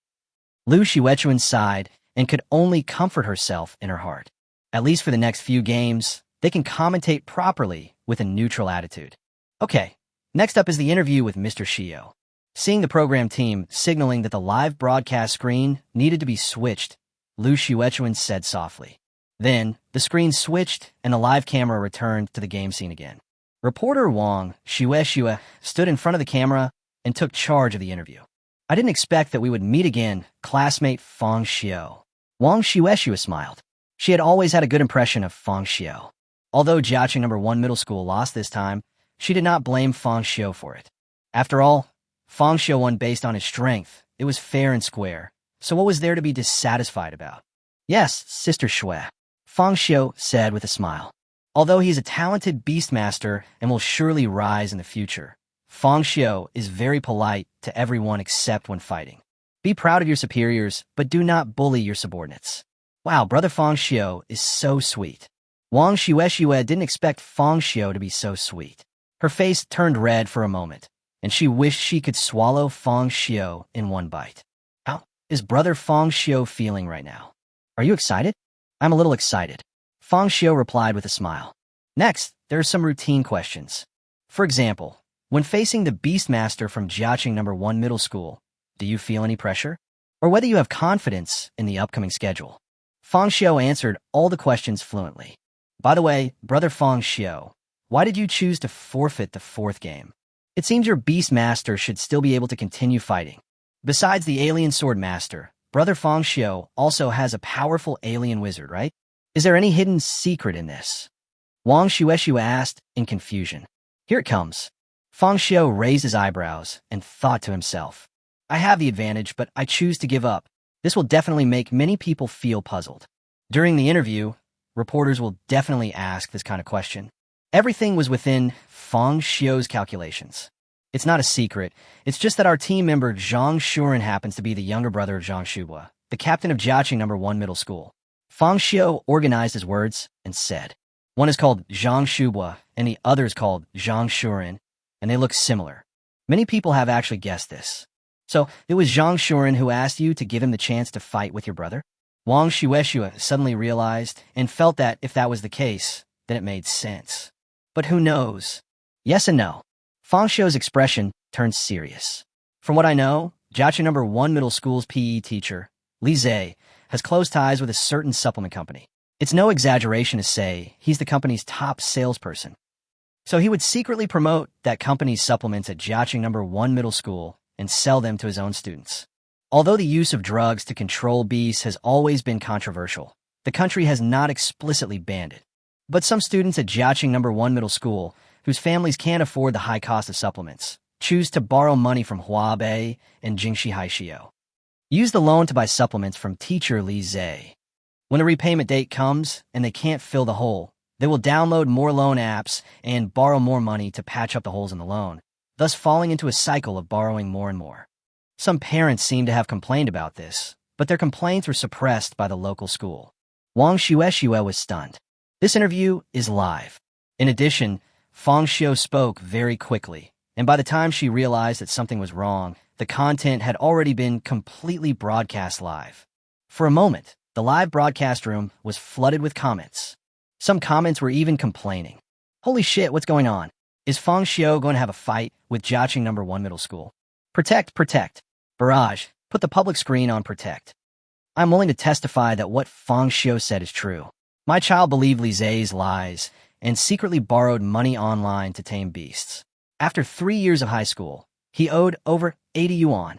Speaker 1: Lu Xuechuan sighed and could only comfort herself in her heart. At least for the next few games, they can commentate properly with a neutral attitude. Okay, next up is the interview with Mr. Xiu. Seeing the program team signaling that the live broadcast screen needed to be switched, Lu Xuechuan said softly. Then, the screen switched and the live camera returned to the game scene again. Reporter Wang Xuexue stood in front of the camera and took charge of the interview. I didn't expect that we would meet again, classmate Fang Xiu. Wang Xuexue smiled. She had always had a good impression of Fang Xiu. Although Jiaqing No. 1 middle school lost this time, she did not blame Fang Xiu for it. After all, Fang Xiu won based on his strength. It was fair and square, So what was there to be dissatisfied about? Yes, Sister Shui, Fang Xiu said with a smile. Although he is a talented beastmaster and will surely rise in the future, Fang Xiu is very polite to everyone except when fighting. Be proud of your superiors, but do not bully your subordinates. Wow, Brother Fang Xiu is so sweet. Wang Xue didn't expect Fang Xiu to be so sweet. Her face turned red for a moment, and she wished she could swallow Fang Xiu in one bite. How is Brother Fang Xiu feeling right now? Are you excited? I'm a little excited. Fang Xiu replied with a smile. Next, there are some routine questions. For example, when facing the Beastmaster from Jiaqing No. 1 Middle School, do you feel any pressure? Or whether you have confidence in the upcoming schedule? Fang Xiu answered all the questions fluently. By the way, Brother Fang Xiu, why did you choose to forfeit the fourth game? It seems your Beastmaster should still be able to continue fighting. Besides the alien sword master, Brother Fang Xiu also has a powerful alien wizard, right? Is there any hidden secret in this? Wang Xue asked in confusion. Here it comes. Fang Xiu raised his eyebrows and thought to himself. I have the advantage, but I choose to give up. This will definitely make many people feel puzzled. During the interview, reporters will definitely ask this kind of question. Everything was within Fang Xiu's calculations. It's not a secret. It's just that our team member Zhang Shuren happens to be the younger brother of Zhang Shubua, the captain of Jiaqing No. 1 Middle School. Fang Xiu organized his words and said, one is called Zhang Shubua and the other is called Zhang Shuren, and they look similar. Many people have actually guessed this. So it was Zhang Shuren who asked you to give him the chance to fight with your brother? Wang Xue suddenly realized and felt that if that was the case, then it made sense. But who knows? Yes and no. Fang Xiu's expression turned serious. From what I know, Jiaqing No. 1 Middle School's PE teacher, Li Zhe, has close ties with a certain supplement company. It's no exaggeration to say he's the company's top salesperson. So he would secretly promote that company's supplements at Jiaqing No. 1 Middle School and sell them to his own students. Although the use of drugs to control beasts has always been controversial, the country has not explicitly banned it. But some students at Jiaqing No. 1 Middle School, whose families can't afford the high cost of supplements, choose to borrow money from Huabei and Jingxi Haixio. Use the loan to buy supplements from teacher Li Zhe. When the repayment date comes and they can't fill the hole, they will download more loan apps and borrow more money to patch up the holes in the loan, thus falling into a cycle of borrowing more and more. Some parents seem to have complained about this, but their complaints were suppressed by the local school. Wang Xue was stunned. This interview is live. In addition, Fang Xiu spoke very quickly, and by the time she realized that something was wrong, the content had already been completely broadcast live. For a moment, the live broadcast room was flooded with comments. Some comments were even complaining. Holy shit, what's going on? Is Fang Xiu going to have a fight with Jiaqing No. 1 Middle School? Protect. Barrage, put the public screen on protect. I'm willing to testify that what Fang Xiu said is true. My child believed Li Zhe's lies and secretly borrowed money online to tame beasts. After 3 years of high school, he owed over 80 yuan.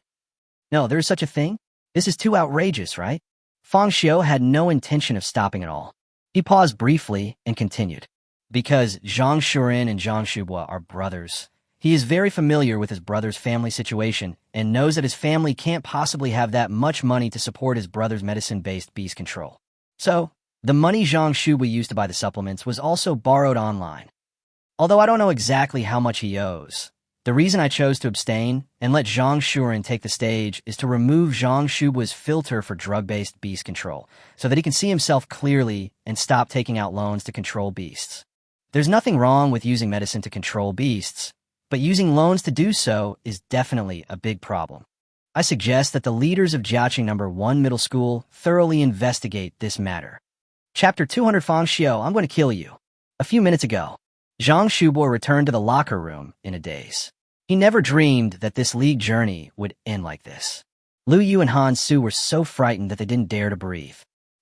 Speaker 1: No, there is such a thing? This is too outrageous, right? Fang Xiu had no intention of stopping at all. He paused briefly and continued. Because Zhang Shuren and Zhang Shubua are brothers, he is very familiar with his brother's family situation and knows that his family can't possibly have that much money to support his brother's medicine-based beast control. So, the money Zhang Shubua used to buy the supplements was also borrowed online. Although I don't know exactly how much he owes, the reason I chose to abstain and let Zhang Shuren take the stage is to remove Zhang Shubua's filter for drug-based beast control, so that he can see himself clearly and stop taking out loans to control beasts. There's nothing wrong with using medicine to control beasts, but using loans to do so is definitely a big problem. I suggest that the leaders of Jiaqing No. 1 Middle School thoroughly investigate this matter. Chapter 200 Fang Xiu, I'm going to kill you. A few minutes ago, Zhang Shubua returned to the locker room in a daze. He never dreamed that this league journey would end like this. Lu Yu and Han Su were so frightened that they didn't dare to breathe.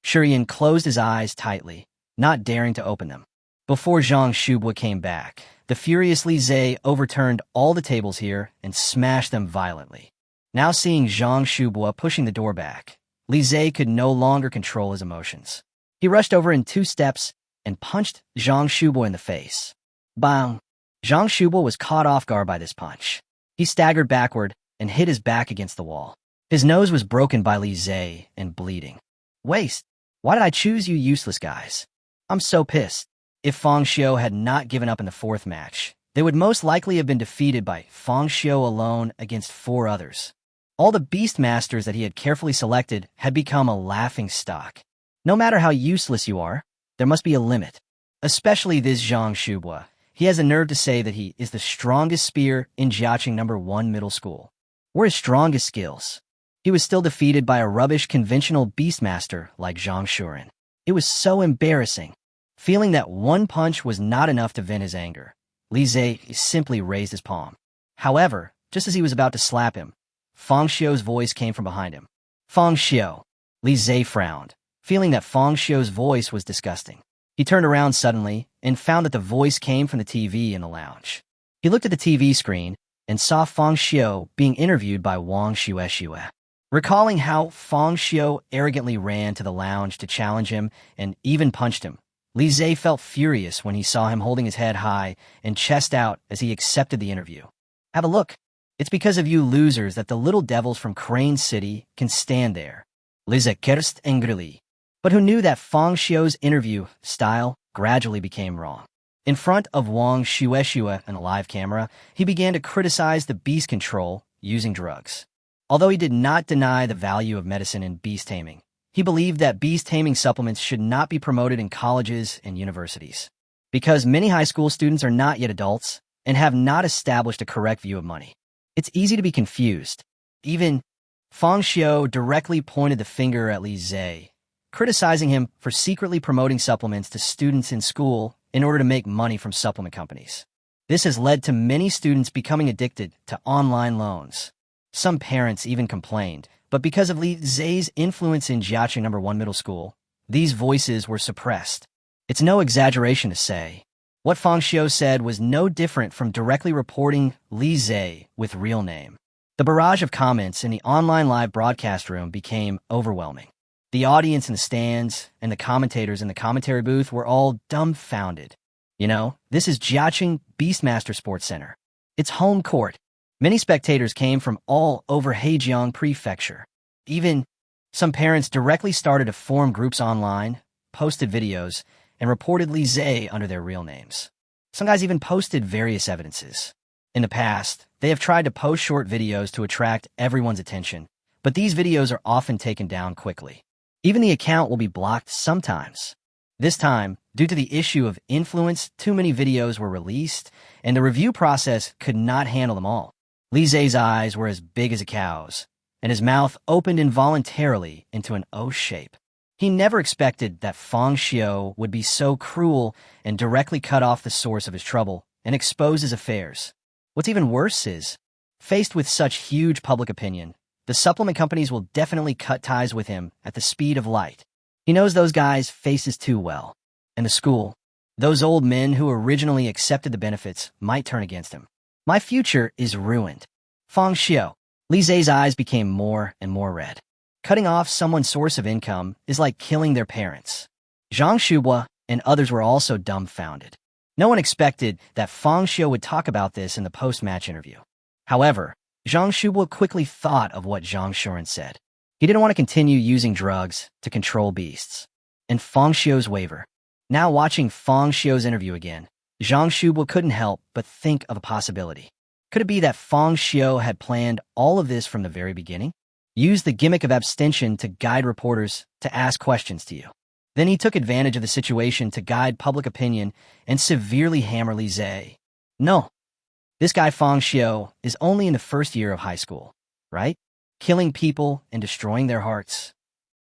Speaker 1: Shurian closed his eyes tightly, not daring to open them. Before Zhang Shubua came back, the furious Li Zhe overturned all the tables here and smashed them violently. Now seeing Zhang Shubua pushing the door back, Li Zhe could no longer control his emotions. He rushed over in 2 steps and punched Zhang Shubua in the face. Bang! Zhang Shubua was caught off guard by this punch. He staggered backward and hit his back against the wall. His nose was broken by Li Zhe and bleeding. Waste. Why did I choose you useless guys? I'm so pissed. If Fang Xiu had not given up in the fourth match, they would most likely have been defeated by Fang Xiu alone against 4 others. All the beast masters that he had carefully selected had become a laughing stock. No matter how useless you are, there must be a limit. Especially this Zhang Shubua. He has the nerve to say that he is the strongest spear in Jiaqing No. 1 middle school. Were his strongest skills. He was still defeated by a rubbish conventional beastmaster like Zhang Shuren. It was so embarrassing. Feeling that one punch was not enough to vent his anger, Li Zhe simply raised his palm. However, just as he was about to slap him, Fang Xiu's voice came from behind him. Fang Xiu. Li Zhe frowned, feeling that Fang Xiu's voice was disgusting. He turned around suddenly and found that the voice came from the TV in the lounge. He looked at the TV screen and saw Fang Xiu being interviewed by Wang Xuexue. Recalling how Fang Xiu arrogantly ran to the lounge to challenge him and even punched him, Li Zhe felt furious when he saw him holding his head high and chest out as he accepted the interview. Have a look. It's because of you losers that the little devils from Crane City can stand there. Li Zhe cursed angrily. But who knew that Fang Xiu's interview style gradually became wrong? In front of Wang Xuexue and a live camera, he began to criticize the beast control using drugs. Although he did not deny the value of medicine in beast taming, he believed that beast-taming supplements should not be promoted in colleges and universities. Because many high school students are not yet adults and have not established a correct view of money. It's easy to be confused. Even Fang Xiu directly pointed the finger at Li Zhe, criticizing him for secretly promoting supplements to students in school in order to make money from supplement companies. This has led to many students becoming addicted to online loans. Some parents even complained, but because of Li Zhe's influence in Jiaqing No. 1 middle school, these voices were suppressed. It's no exaggeration to say, what Fang Xiu said was no different from directly reporting Li Zhe with real name. The barrage of comments in the online live broadcast room became overwhelming. The audience in the stands and the commentators in the commentary booth were all dumbfounded. You know, this is Jiaqing Beastmaster Sports Center. It's home court. Many spectators came from all over Heijiang Prefecture. Even some parents directly started to form groups online, posted videos, and reported Li Zhe under their real names. Some guys even posted various evidences. In the past, they have tried to post short videos to attract everyone's attention, but these videos are often taken down quickly. Even the account will be blocked sometimes. This time, due to the issue of influence, too many videos were released, and the review process could not handle them all. Li Zhe's eyes were as big as a cow's, and his mouth opened involuntarily into an O shape. He never expected that Fang Xiu would be so cruel and directly cut off the source of his trouble and expose his affairs. What's even worse is, faced with such huge public opinion, the supplement companies will definitely cut ties with him at the speed of light. He knows those guys' faces too well. And the school, those old men who originally accepted the benefits, might turn against him. My future is ruined. Fang Xiu. Li Zhe's eyes became more and more red. Cutting off someone's source of income is like killing their parents. Zhang Shubua and others were also dumbfounded. No one expected that Fang Xiu would talk about this in the post-match interview. However, Zhang Shubua quickly thought of what Zhang Shuren said. He didn't want to continue using drugs to control beasts. And Fang Xiu's waver. Now watching Fang Xiu's interview again, Zhang Shubua couldn't help but think of a possibility. Could it be that Fang Xiu had planned all of this from the very beginning? Used the gimmick of abstention to guide reporters to ask questions to you. Then he took advantage of the situation to guide public opinion and severely hammer Li Zhe. No. This guy Fang Xiu is only in the first year of high school, right? Killing people and destroying their hearts.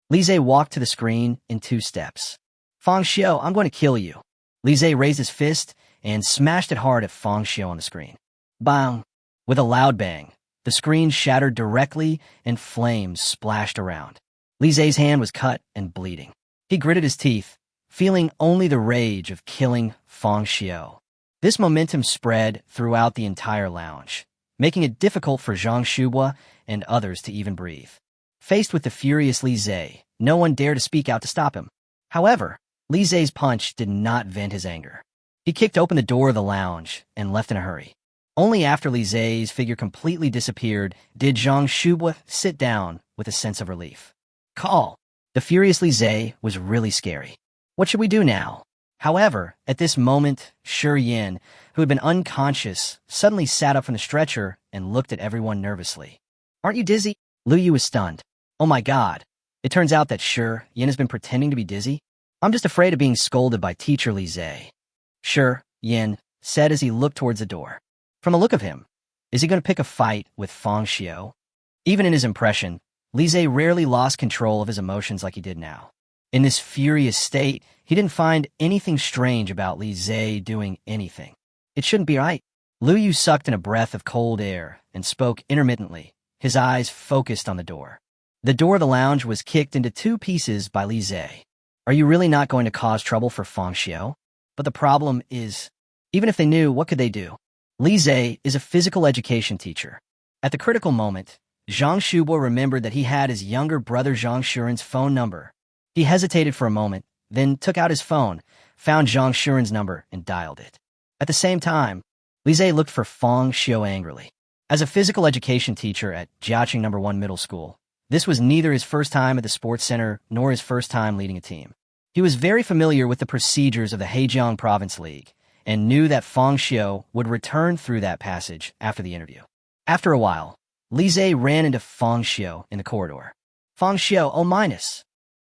Speaker 1: Li Zhe walked to the screen in 2 steps. Fang Xiu, I'm going to kill you. Li Zhe raised his fist and smashed it hard at Fang Xiu on the screen. Bang! With a loud bang, the screen shattered directly and flames splashed around. Li Zhe's hand was cut and bleeding. He gritted his teeth, feeling only the rage of killing Fang Xiu. This momentum spread throughout the entire lounge, making it difficult for Zhang Shubua and others to even breathe. Faced with the furious Li Zhe, no one dared to speak out to stop him. However, Li Zhe's punch did not vent his anger. He kicked open the door of the lounge and left in a hurry. Only after Li Zai's figure completely disappeared did Zhang Shubua sit down with a sense of relief. Call. The furious Li Zai was really scary. What should we do now? However, at this moment, Shi Yin, who had been unconscious, suddenly sat up from the stretcher and looked at everyone nervously. Aren't you dizzy? Lu Yu was stunned. Oh my god. It turns out that Shi Yin has been pretending to be dizzy? I'm just afraid of being scolded by teacher Li Zai. Shi Yin said as he looked towards the door. From the look of him, is he going to pick a fight with Fang Xiu? Even in his impression, Li Zai rarely lost control of his emotions like he did now. In this furious state, he didn't find anything strange about Li Zai doing anything. It shouldn't be right. Lu Yu sucked in a breath of cold air and spoke intermittently, his eyes focused on the door. The door of the lounge was kicked into two pieces by Li Zai. Are you really not going to cause trouble for Fang Xiu? But the problem is, even if they knew, what could they do? Li Zai is a physical education teacher. At the critical moment, Zhang Shubua remembered that he had his younger brother Zhang Shuren's phone number. He hesitated for a moment, then took out his phone, found Zhang Shuren's number, and dialed it. At the same time, Li Zai looked for Fang Xiu angrily. As a physical education teacher at Jiaqing No. 1 Middle School, this was neither his first time at the sports center nor his first time leading a team. He was very familiar with the procedures of the Hejiang Province League and knew that Fang Xiu would return through that passage after the interview. After a while, Li Zai ran into Fang Xiu in the corridor. Fang Xiu, O-.